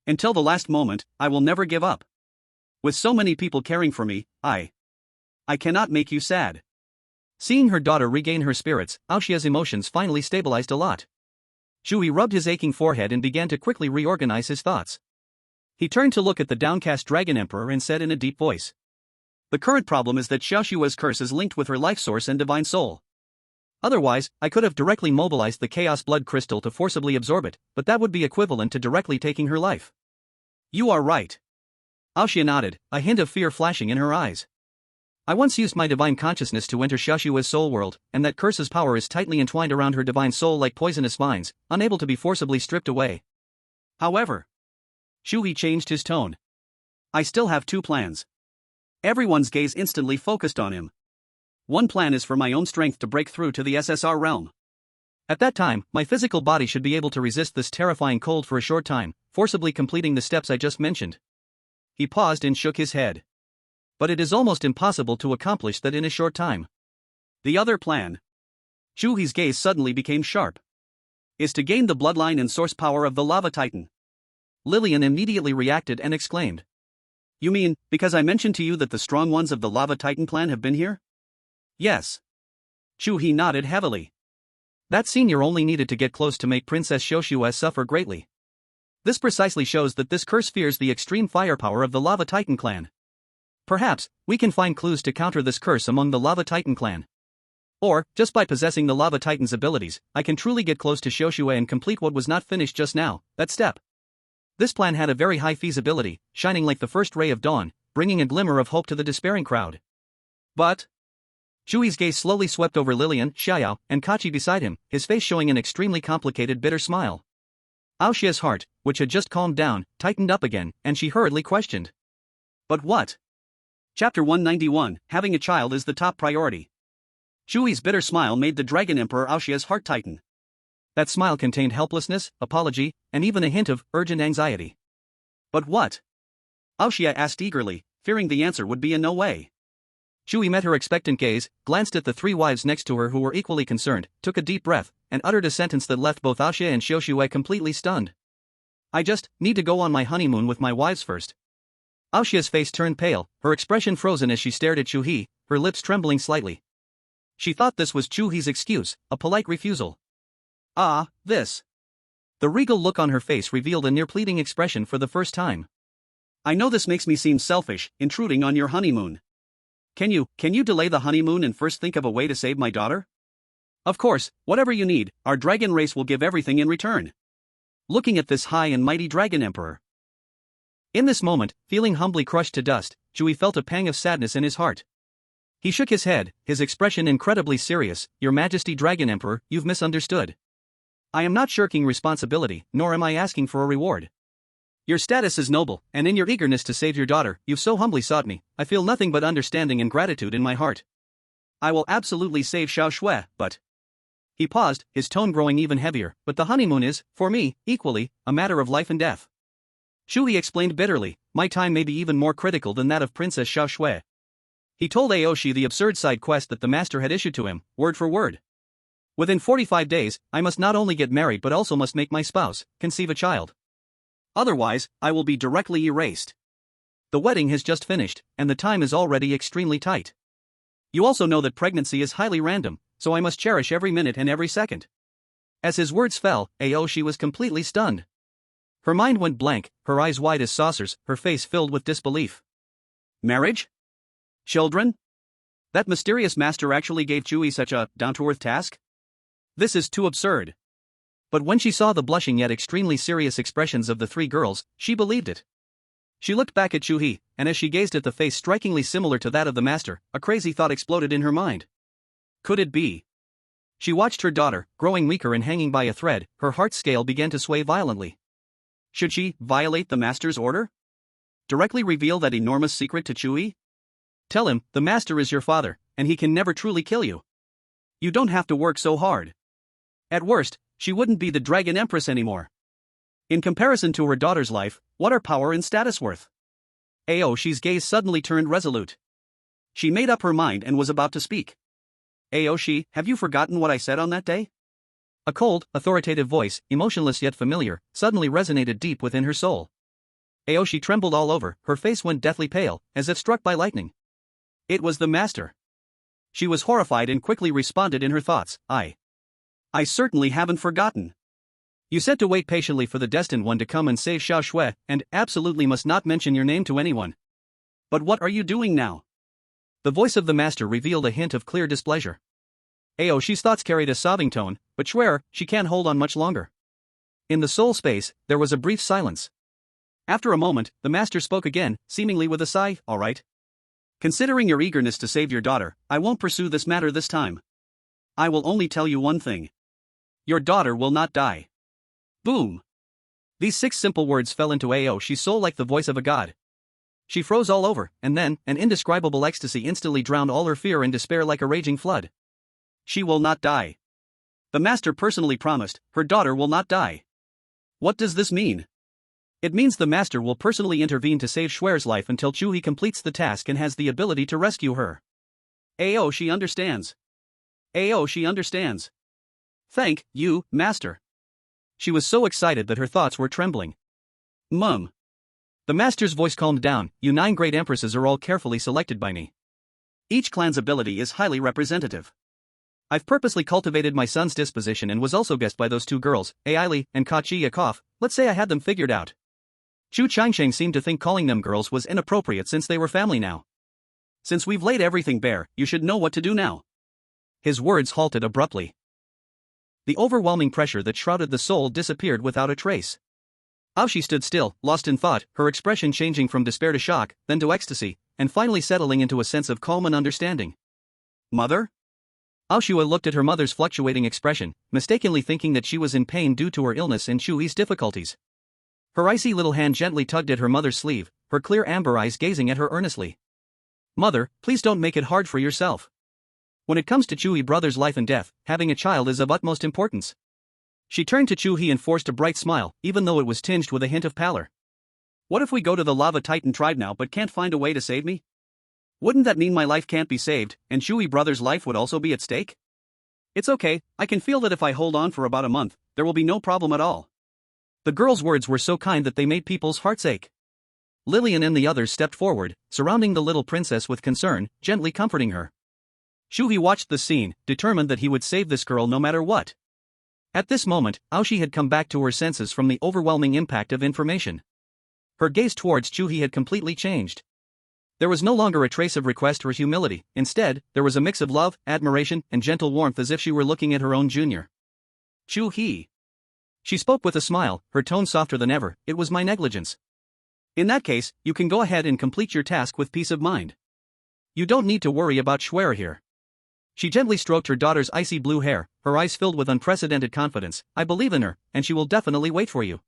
Until the last moment, I will never give up. With so many people caring for me, I cannot make you sad. Seeing her daughter regain her spirits, Aoxia's emotions finally stabilized a lot. Chu He rubbed his aching forehead and began to quickly reorganize his thoughts. He turned to look at the downcast Dragon Emperor and said in a deep voice. The current problem is that Xiaoxue's curse is linked with her life source and divine soul. Otherwise, I could have directly mobilized the Chaos Blood Crystal to forcibly absorb it, but that would be equivalent to directly taking her life. You are right. Aoxia nodded, a hint of fear flashing in her eyes. I once used my divine consciousness to enter Xiaoxue's soul world, and that curse's power is tightly entwined around her divine soul like poisonous vines, unable to be forcibly stripped away. However, Chu He changed his tone. I still have two plans. Everyone's gaze instantly focused on him. One plan is for my own strength to break through to the SSR realm. At that time, my physical body should be able to resist this terrifying cold for a short time, forcibly completing the steps I just mentioned. He paused and shook his head. But it is almost impossible to accomplish that in a short time. The other plan. Chu He's gaze suddenly became sharp. Is to gain the bloodline and source power of the Lava Titan. Lillian immediately reacted and exclaimed. You mean, because I mentioned to you that the strong ones of the Lava Titan clan have been here? Yes. Chu He nodded heavily. That senior only needed to get close to make Princess Xiaoxue suffer greatly. This precisely shows that this curse fears the extreme firepower of the Lava Titan clan. Perhaps, we can find clues to counter this curse among the Lava Titan clan. Or, just by possessing the Lava Titan's abilities, I can truly get close to Xiaoxue and complete what was not finished just now, that step. This plan had a very high feasibility, shining like the first ray of dawn, bringing a glimmer of hope to the despairing crowd. But Chu He's gaze slowly swept over Lillian, Xiaoyao, and Kachi beside him, his face showing an extremely complicated bitter smile. Aoxia's heart, which had just calmed down, tightened up again, and she hurriedly questioned. But what? Chapter 191, Having a child is the top priority. Chu He's bitter smile made the Dragon Emperor Aoxia's heart tighten. That smile contained helplessness, apology, and even a hint of urgent anxiety. But what? Aoxia asked eagerly, fearing the answer would be a no way. Chu He met her expectant gaze, glanced at the three wives next to her who were equally concerned, took a deep breath, and uttered a sentence that left both Aoxia and Xiaoxue completely stunned. I just need to go on my honeymoon with my wives first. Aoxia's face turned pale, her expression frozen as she stared at Chu He, her lips trembling slightly. She thought this was Chu He's excuse, a polite refusal. Ah, this. The regal look on her face revealed a near-pleading expression for the first time. I know this makes me seem selfish, intruding on your honeymoon. Can you delay the honeymoon and first think of a way to save my daughter? Of course, whatever you need, our dragon race will give everything in return. Looking at this high and mighty Dragon Emperor. In this moment, feeling humbly crushed to dust, Chu He felt a pang of sadness in his heart. He shook his head, his expression incredibly serious. Your Majesty Dragon Emperor, you've misunderstood. I am not shirking responsibility, nor am I asking for a reward. Your status is noble, and in your eagerness to save your daughter, you've so humbly sought me. I feel nothing but understanding and gratitude in my heart. I will absolutely save Xiaoxue, but... He paused, his tone growing even heavier, but the honeymoon is, for me, equally, a matter of life and death. Chu He explained bitterly, my time may be even more critical than that of Princess Xiao Shui. He told Aoshi the absurd side quest that the master had issued to him, word for word. Within 45 days, I must not only get married but also must make my spouse conceive a child. Otherwise, I will be directly erased. The wedding has just finished, and the time is already extremely tight. You also know that pregnancy is highly random, so I must cherish every minute and every second. As his words fell, Aoshi was completely stunned. Her mind went blank, her eyes wide as saucers, her face filled with disbelief. Marriage? Children? That mysterious master actually gave Chu He such a down-to-earth task? This is too absurd. But when she saw the blushing yet extremely serious expressions of the three girls, she believed it. She looked back at Chu He, and as she gazed at the face strikingly similar to that of the master, a crazy thought exploded in her mind. Could it be? She watched her daughter, growing weaker and hanging by a thread, her heart scale began to sway violently. Should she violate the master's order? Directly reveal that enormous secret to Chu He? Tell him, the master is your father, and he can never truly kill you. You don't have to work so hard. At worst, she wouldn't be the Dragon Empress anymore. In comparison to her daughter's life, what are power and status worth? Aoshi's gaze suddenly turned resolute. She made up her mind and was about to speak. Aoshi, have you forgotten what I said on that day? A cold, authoritative voice, emotionless yet familiar, suddenly resonated deep within her soul. Aoshi trembled all over, her face went deathly pale, as if struck by lightning. It was the master. She was horrified and quickly responded in her thoughts, I certainly haven't forgotten. You said to wait patiently for the destined one to come and save Xiao Shui, and absolutely must not mention your name to anyone. But what are you doing now? The voice of the master revealed a hint of clear displeasure. Aoshi's thoughts carried a sobbing tone, but swear, she can't hold on much longer. In the soul space, there was a brief silence. After a moment, the master spoke again, seemingly with a sigh, all right. Considering your eagerness to save your daughter, I won't pursue this matter this time. I will only tell you one thing. Your daughter will not die. Boom. These 6 simple words fell into Aoshi's soul like the voice of a god. She froze all over, and then, an indescribable ecstasy instantly drowned all her fear and despair like a raging flood. She will not die. The master personally promised, her daughter will not die. What does this mean? It means the master will personally intervene to save Shui's life until Chu He completes the task and has the ability to rescue her. Aoshi understands. Aoshi understands. Thank you, master. She was so excited that her thoughts were trembling. Mum. The master's voice calmed down, you 9 great empresses are all carefully selected by me. Each clan's ability is highly representative. I've purposely cultivated my son's disposition and was also guessed by those 2 girls, Aili and Kachi Yakov, let's say I had them figured out. Chu Changsheng seemed to think calling them girls was inappropriate since they were family now. Since we've laid everything bare, you should know what to do now. His words halted abruptly. The overwhelming pressure that shrouded the soul disappeared without a trace. Aoshi stood still, lost in thought, her expression changing from despair to shock, then to ecstasy, and finally settling into a sense of calm and understanding. Mother? Aoshua looked at her mother's fluctuating expression, mistakenly thinking that she was in pain due to her illness and Chu He's difficulties. Her icy little hand gently tugged at her mother's sleeve, her clear amber eyes gazing at her earnestly. Mother, please don't make it hard for yourself. When it comes to Chu He brother's life and death, having a child is of utmost importance. She turned to Chu He and forced a bright smile, even though it was tinged with a hint of pallor. What if we go to the Lava Titan tribe now but can't find a way to save me? Wouldn't that mean my life can't be saved, and Chu He brother's life would also be at stake? It's okay, I can feel that if I hold on for about a month, there will be no problem at all. The girl's words were so kind that they made people's hearts ache. Lillian and the others stepped forward, surrounding the little princess with concern, gently comforting her. Chu He watched the scene, determined that he would save this girl no matter what. At this moment, Aoshi had come back to her senses from the overwhelming impact of information. Her gaze towards Chu He had completely changed. There was no longer a trace of request or humility, instead, there was a mix of love, admiration, and gentle warmth as if she were looking at her own junior. Chu He. She spoke with a smile, her tone softer than ever, it was my negligence. In that case, you can go ahead and complete your task with peace of mind. You don't need to worry about Shuai here. She gently stroked her daughter's icy blue hair, her eyes filled with unprecedented confidence, I believe in her, and she will definitely wait for you.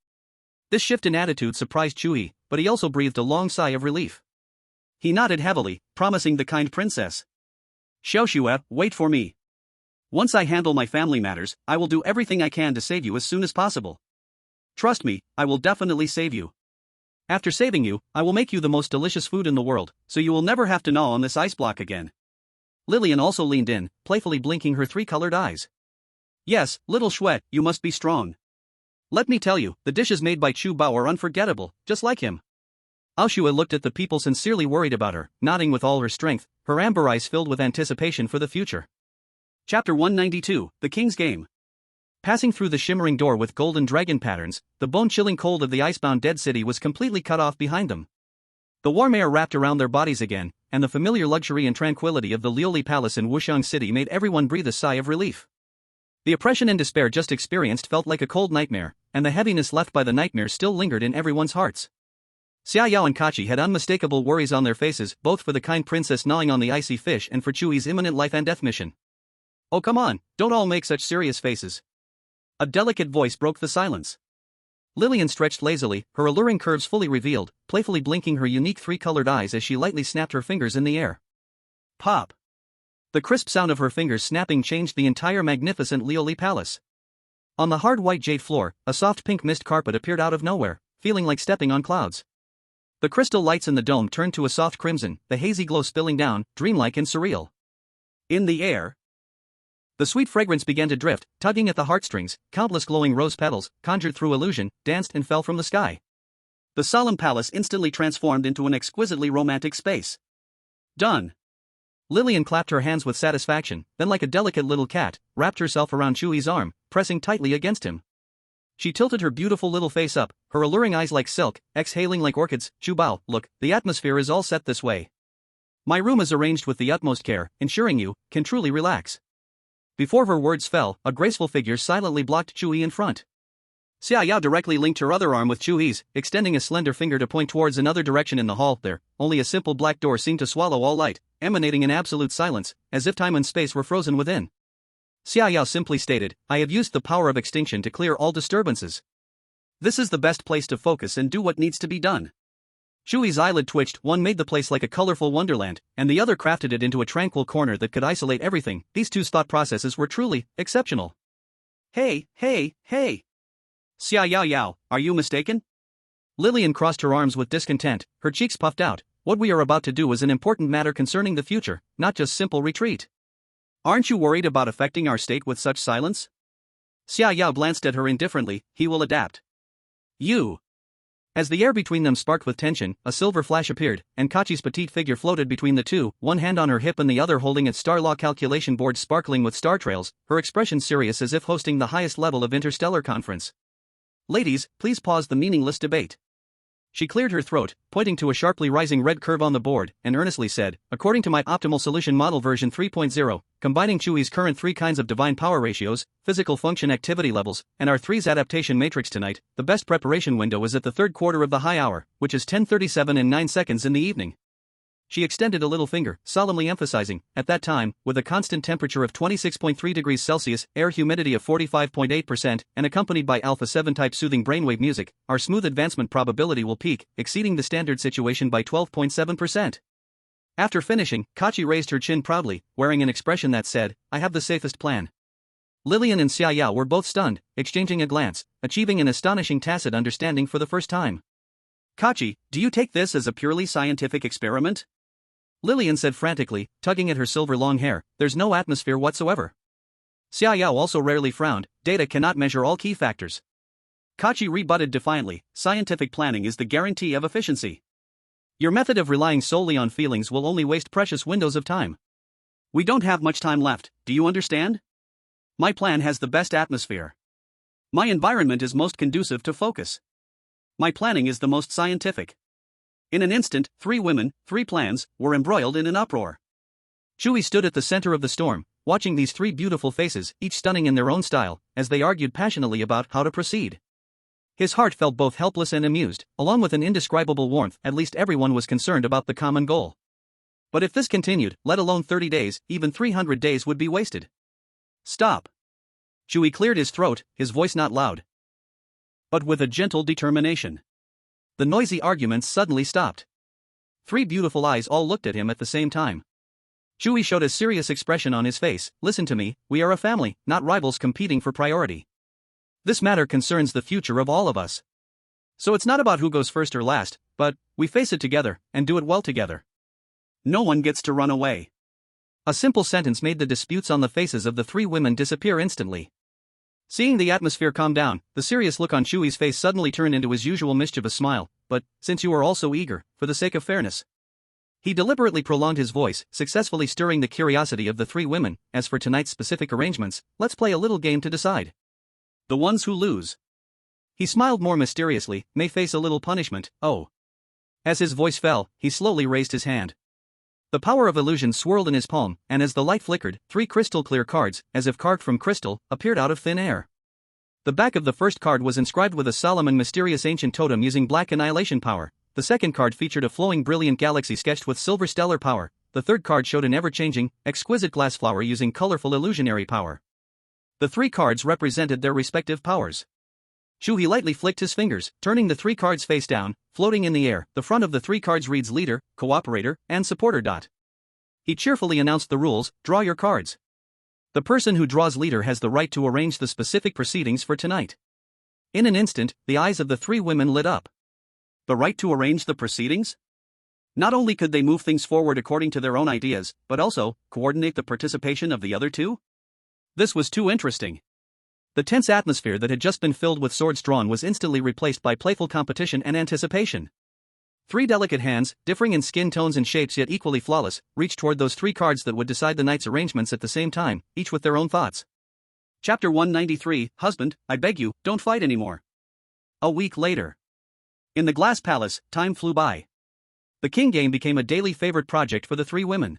This shift in attitude surprised Chu He, but he also breathed a long sigh of relief. He nodded heavily, promising the kind princess. Xiaoxue, wait for me. Once I handle my family matters, I will do everything I can to save you as soon as possible. Trust me, I will definitely save you. After saving you, I will make you the most delicious food in the world, so you will never have to gnaw on this ice block again. Lillian also leaned in, playfully blinking her three-colored eyes. Yes, little Chouette, you must be strong. Let me tell you, the dishes made by Chu Bao are unforgettable, just like him. Aoshua looked at the people sincerely worried about her, nodding with all her strength, her amber eyes filled with anticipation for the future. Chapter 192, The King's Game. Passing through the shimmering door with golden dragon patterns, the bone-chilling cold of the icebound dead city was completely cut off behind them. The warm air wrapped around their bodies again, and the familiar luxury and tranquility of the Lioli Palace in Wuxiang City made everyone breathe a sigh of relief. The oppression and despair just experienced felt like a cold nightmare, and the heaviness left by the nightmare still lingered in everyone's hearts. Xia Yao and Kachi had unmistakable worries on their faces, both for the kind princess gnawing on the icy fish and for Chu He's imminent life and death mission. Oh come on, don't all make such serious faces. A delicate voice broke the silence. Lillian stretched lazily, her alluring curves fully revealed, playfully blinking her unique three-colored eyes as she lightly snapped her fingers in the air. Pop! The crisp sound of her fingers snapping changed the entire magnificent Lioli Palace. On the hard white jade floor, a soft pink mist carpet appeared out of nowhere, feeling like stepping on clouds. The crystal lights in the dome turned to a soft crimson, the hazy glow spilling down, dreamlike and surreal. In the air, the sweet fragrance began to drift, tugging at the heartstrings. Countless glowing rose petals, conjured through illusion, danced and fell from the sky. The solemn palace instantly transformed into an exquisitely romantic space. Done! Lillian clapped her hands with satisfaction, then like a delicate little cat, wrapped herself around Chu He's arm, pressing tightly against him. She tilted her beautiful little face up, her alluring eyes like silk, exhaling like orchids. Chu Bao, look, the atmosphere is all set this way. My room is arranged with the utmost care, ensuring you can truly relax. Before her words fell, a graceful figure silently blocked Chu He in front. Xia Yao directly linked her other arm with Chu He's, extending a slender finger to point towards another direction in the hall. There, only a simple black door seemed to swallow all light, emanating in absolute silence, as if time and space were frozen within. Xia Yao simply stated, I have used the power of extinction to clear all disturbances. This is the best place to focus and do what needs to be done. Chu He's eyelid twitched, one made the place like a colorful wonderland, and the other crafted it into a tranquil corner that could isolate everything. These two's thought processes were truly exceptional. Hey! Xia Yao, are you mistaken? Lillian crossed her arms with discontent, her cheeks puffed out. What we are about to do is an important matter concerning the future, not just simple retreat. Aren't you worried about affecting our state with such silence? Xia Yao glanced at her indifferently, he will adapt. You! As the air between them sparked with tension, a silver flash appeared, and Kachi's petite figure floated between the two, one hand on her hip and the other holding its star law calculation board sparkling with star trails, her expression serious as if hosting the highest level of interstellar conference. Ladies, please pause the meaningless debate. She cleared her throat, pointing to a sharply rising red curve on the board, and earnestly said, according to my optimal solution model version 3.0, combining Chu He's current three kinds of divine power ratios, physical function activity levels, and our three's adaptation matrix tonight, the best preparation window is at the third quarter of the high hour, which is 10:37 and 9 seconds in the evening. She extended a little finger, solemnly emphasizing, at that time, with a constant temperature of 26.3 degrees Celsius, air humidity of 45.8%, and accompanied by alpha 7 type soothing brainwave music, our smooth advancement probability will peak, exceeding the standard situation by 12.7%. After finishing, Kachi raised her chin proudly, wearing an expression that said, I have the safest plan. Lillian and Xia Yao were both stunned, exchanging a glance, achieving an astonishing tacit understanding for the first time. Kachi, do you take this as a purely scientific experiment? Lillian said frantically, tugging at her silver long hair, there's no atmosphere whatsoever. Xia Yao also rarely frowned, data cannot measure all key factors. Kachi rebutted defiantly, scientific planning is the guarantee of efficiency. Your method of relying solely on feelings will only waste precious windows of time. We don't have much time left, do you understand? My plan has the best atmosphere. My environment is most conducive to focus. My planning is the most scientific. In an instant, 3 women, 3 plans, were embroiled in an uproar. Chu He stood at the center of the storm, watching these 3 beautiful faces, each stunning in their own style, as they argued passionately about how to proceed. His heart felt both helpless and amused, along with an indescribable warmth. At least everyone was concerned about the common goal. But if this continued, let alone 30 days, even 300 days would be wasted. Stop. Chu He cleared his throat, his voice not loud, but with a gentle determination. The noisy arguments suddenly stopped. 3 beautiful eyes all looked at him at the same time. Chu He showed a serious expression on his face. Listen to me, we are a family, not rivals competing for priority. This matter concerns the future of all of us. So it's not about who goes first or last, but we face it together and do it well together. No one gets to run away. A simple sentence made the disputes on the faces of the three women disappear instantly. Seeing the atmosphere calm down, the serious look on Chu He's face suddenly turned into his usual mischievous smile. But, since you are all so eager, for the sake of fairness. He deliberately prolonged his voice, successfully stirring the curiosity of the three women. As for tonight's specific arrangements, let's play a little game to decide. The ones who lose. He smiled more mysteriously, may face a little punishment. Oh. As his voice fell, he slowly raised his hand. The power of illusion swirled in his palm, and as the light flickered, three crystal-clear cards, as if carved from crystal, appeared out of thin air. The back of the first card was inscribed with a solemn and mysterious ancient totem using black annihilation power. The second card featured a flowing brilliant galaxy sketched with silver stellar power. The third card showed an ever-changing, exquisite glass flower using colorful illusionary power. The three cards represented their respective powers. Chu He lightly flicked his fingers, turning the three cards face down, floating in the air. The front of the three cards reads leader, cooperator, and supporter. He cheerfully announced the rules: draw your cards. The person who draws leader has the right to arrange the specific proceedings for tonight. In an instant, the eyes of the three women lit up. The right to arrange the proceedings? Not only could they move things forward according to their own ideas, but also coordinate the participation of the other two? This was too interesting. The tense atmosphere that had just been filled with swords drawn was instantly replaced by playful competition and anticipation. Three delicate hands, differing in skin tones and shapes yet equally flawless, reached toward those three cards that would decide the night's arrangements at the same time, each with their own thoughts. Chapter 193, Husband, I beg you, don't fight anymore. A week later. In the Glass Palace, time flew by. The king game became a daily favorite project for the three women.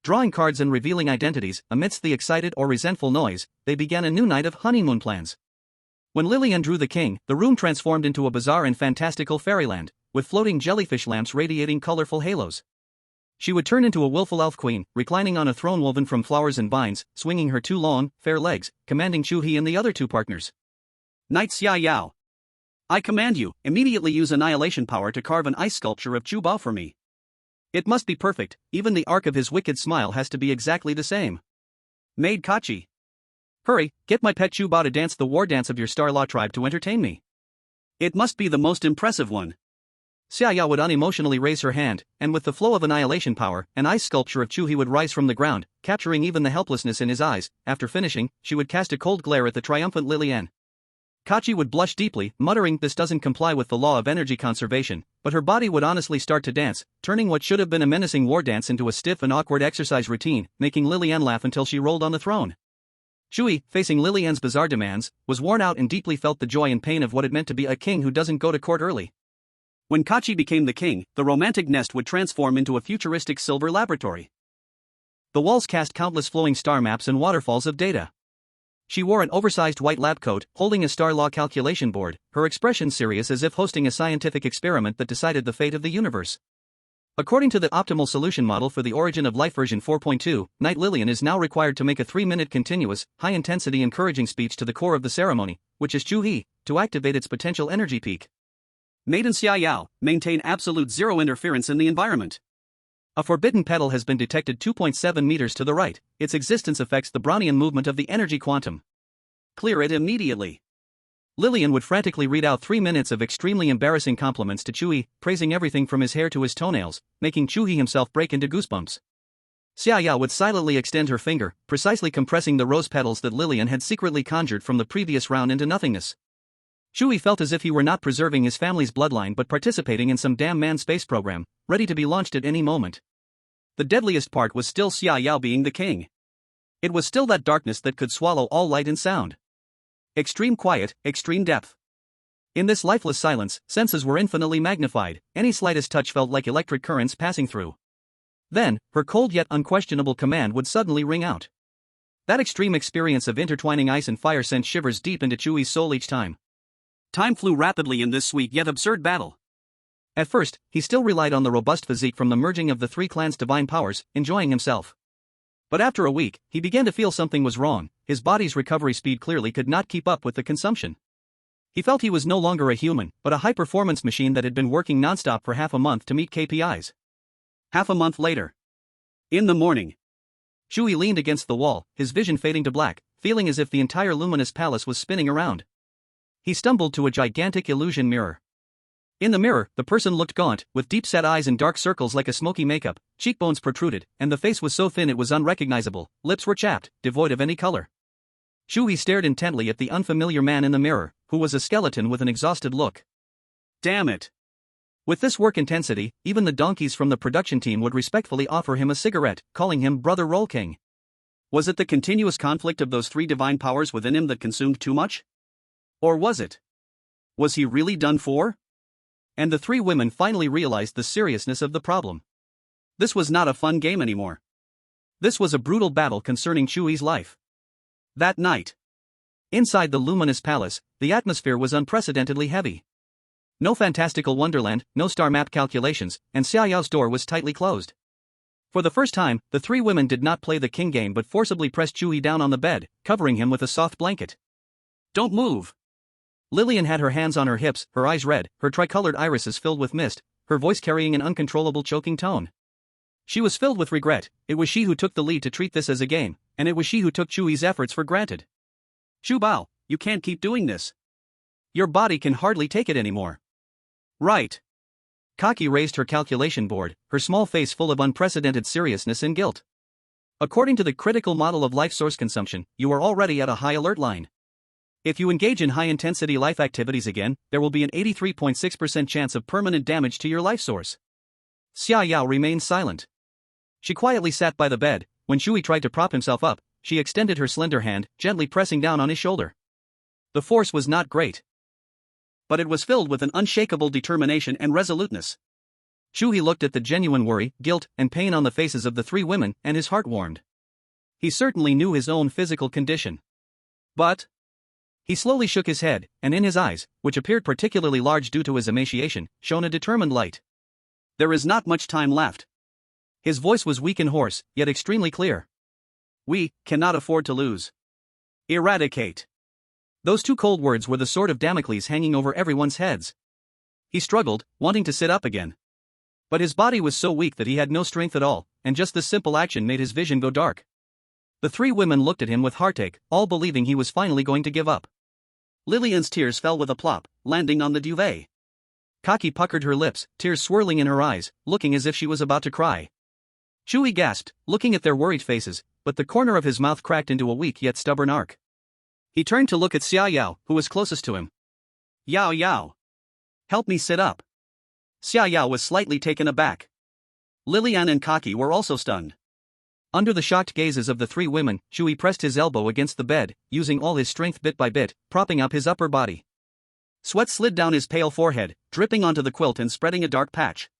Drawing cards and revealing identities, amidst the excited or resentful noise, they began a new night of honeymoon plans. When Lillian drew the king, the room transformed into a bizarre and fantastical fairyland, with floating jellyfish lamps radiating colorful halos. She would turn into a willful elf queen, reclining on a throne woven from flowers and vines, swinging her two long, fair legs, commanding Chu He and the other two partners. Knight Xia Yao. I command you, immediately use annihilation power to carve an ice sculpture of Chu Ba for me. It must be perfect, even the arc of his wicked smile has to be exactly the same. Maid Kachi. Hurry, get my pet Chu Ba to dance the war dance of your Starlaw tribe to entertain me. It must be the most impressive one. Xia Ya would unemotionally raise her hand, and with the flow of annihilation power, an ice sculpture of Chu He would rise from the ground, capturing even the helplessness in his eyes. After finishing, she would cast a cold glare at the triumphant Lilian. Kachi would blush deeply, muttering this doesn't comply with the law of energy conservation, but her body would honestly start to dance, turning what should have been a menacing war dance into a stiff and awkward exercise routine, making Lilian laugh until she rolled on the throne. Chu He, facing Lilian's bizarre demands, was worn out and deeply felt the joy and pain of what it meant to be a king who doesn't go to court early. When Kachi became the king, the romantic nest would transform into a futuristic silver laboratory. The walls cast countless flowing star maps and waterfalls of data. She wore an oversized white lab coat, holding a star law calculation board, her expression serious as if hosting a scientific experiment that decided the fate of the universe. According to the optimal solution model for the Origin of Life version 4.2, Knight Lilian is now required to make a 3-minute continuous, high-intensity encouraging speech to the core of the ceremony, which is Chu He, to activate its potential energy peak. Maiden Xia Yao, maintain absolute zero interference in the environment. A forbidden petal has been detected 2.7 meters to the right. Its existence affects the Brownian movement of the energy quantum. Clear it immediately. Lilian would frantically read out 3 minutes of extremely embarrassing compliments to Chu He, praising everything from his hair to his toenails, making Chu He himself break into goosebumps. Xia Ya would silently extend her finger, precisely compressing the rose petals that Lilian had secretly conjured from the previous round into nothingness. Chu He felt as if he were not preserving his family's bloodline but participating in some damn manned space program, ready to be launched at any moment. The deadliest part was still Xia Yao being the king. It was still that darkness that could swallow all light and sound. Extreme quiet, extreme depth. In this lifeless silence, senses were infinitely magnified, any slightest touch felt like electric currents passing through. Then, her cold yet unquestionable command would suddenly ring out. That extreme experience of intertwining ice and fire sent shivers deep into Chu He's soul each time. Time flew rapidly in this sweet yet absurd battle. At first, he still relied on the robust physique from the merging of the three clans' divine powers, enjoying himself. But after a week, he began to feel something was wrong. His body's recovery speed clearly could not keep up with the consumption. He felt he was no longer a human, but a high-performance machine that had been working nonstop for half a month to meet KPIs. Half a month later. In the morning. Chu He leaned against the wall, his vision fading to black, feeling as if the entire luminous palace was spinning around. He stumbled to a gigantic illusion mirror. In the mirror, the person looked gaunt, with deep-set eyes and dark circles like a smoky makeup, cheekbones protruded, and the face was so thin it was unrecognizable, lips were chapped, devoid of any color. Chu He stared intently at the unfamiliar man in the mirror, who was a skeleton with an exhausted look. Damn it! With this work intensity, even the donkeys from the production team would respectfully offer him a cigarette, calling him Brother Roll King. Was it the continuous conflict of those three divine powers within him that consumed too much? Or was it? Was he really done for? And the three women finally realized the seriousness of the problem. This was not a fun game anymore. This was a brutal battle concerning Chu He's life. That night, inside the luminous palace, the atmosphere was unprecedentedly heavy. No fantastical wonderland, no star map calculations, and Xia Yao's door was tightly closed. For the first time, the three women did not play the king game but forcibly pressed Chu He down on the bed, covering him with a soft blanket. Don't move! Lillian had her hands on her hips, her eyes red, her tricolored irises filled with mist, her voice carrying an uncontrollable choking tone. She was filled with regret. It was she who took the lead to treat this as a game, and it was she who took Chu He's efforts for granted. Chu Bao, you can't keep doing this. Your body can hardly take it anymore. Right. Kaki raised her calculation board, her small face full of unprecedented seriousness and guilt. According to the critical model of life source consumption, you are already at a high alert line. If you engage in high-intensity life activities again, there will be an 83.6% chance of permanent damage to your life source. Xia Yao remained silent. She quietly sat by the bed. When Chu He tried to prop himself up, she extended her slender hand, gently pressing down on his shoulder. The force was not great, but it was filled with an unshakable determination and resoluteness. Chu He looked at the genuine worry, guilt, and pain on the faces of the three women, and his heart warmed. He certainly knew his own physical condition. But he slowly shook his head, and in his eyes, which appeared particularly large due to his emaciation, shone a determined light. There is not much time left. His voice was weak and hoarse, yet extremely clear. We cannot afford to lose. Eradicate. Those two cold words were the sword of Damocles hanging over everyone's heads. He struggled, wanting to sit up again. But his body was so weak that he had no strength at all, and just this simple action made his vision go dark. The three women looked at him with heartache, all believing he was finally going to give up. Lillian's tears fell with a plop, landing on the duvet. Kaki puckered her lips, tears swirling in her eyes, looking as if she was about to cry. Chu He gasped, looking at their worried faces, but the corner of his mouth cracked into a weak yet stubborn arc. He turned to look at Xia Yao, who was closest to him. Yao Yao. Help me sit up. Xia Yao was slightly taken aback. Lilian and Kaki were also stunned. Under the shocked gazes of the three women, Chu He pressed his elbow against the bed, using all his strength bit by bit, propping up his upper body. Sweat slid down his pale forehead, dripping onto the quilt and spreading a dark patch.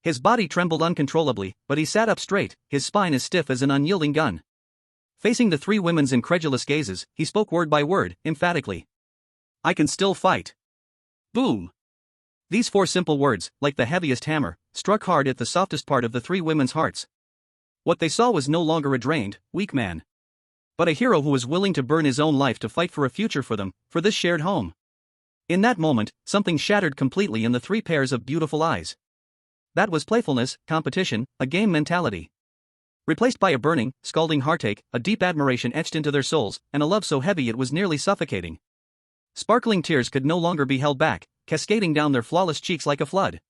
His body trembled uncontrollably, but he sat up straight, his spine as stiff as an unyielding gun. Facing the three women's incredulous gazes, he spoke word by word, emphatically. I can still fight. Boom. These four simple words, like the heaviest hammer, struck hard at the softest part of the three women's hearts. What they saw was no longer a drained, weak man, but a hero who was willing to burn his own life to fight for a future for them, for this shared home. In that moment, something shattered completely in the three pairs of beautiful eyes. That was playfulness, competition, a game mentality. Replaced by a burning, scalding heartache, a deep admiration etched into their souls, and a love so heavy it was nearly suffocating. Sparkling tears could no longer be held back, cascading down their flawless cheeks like a flood.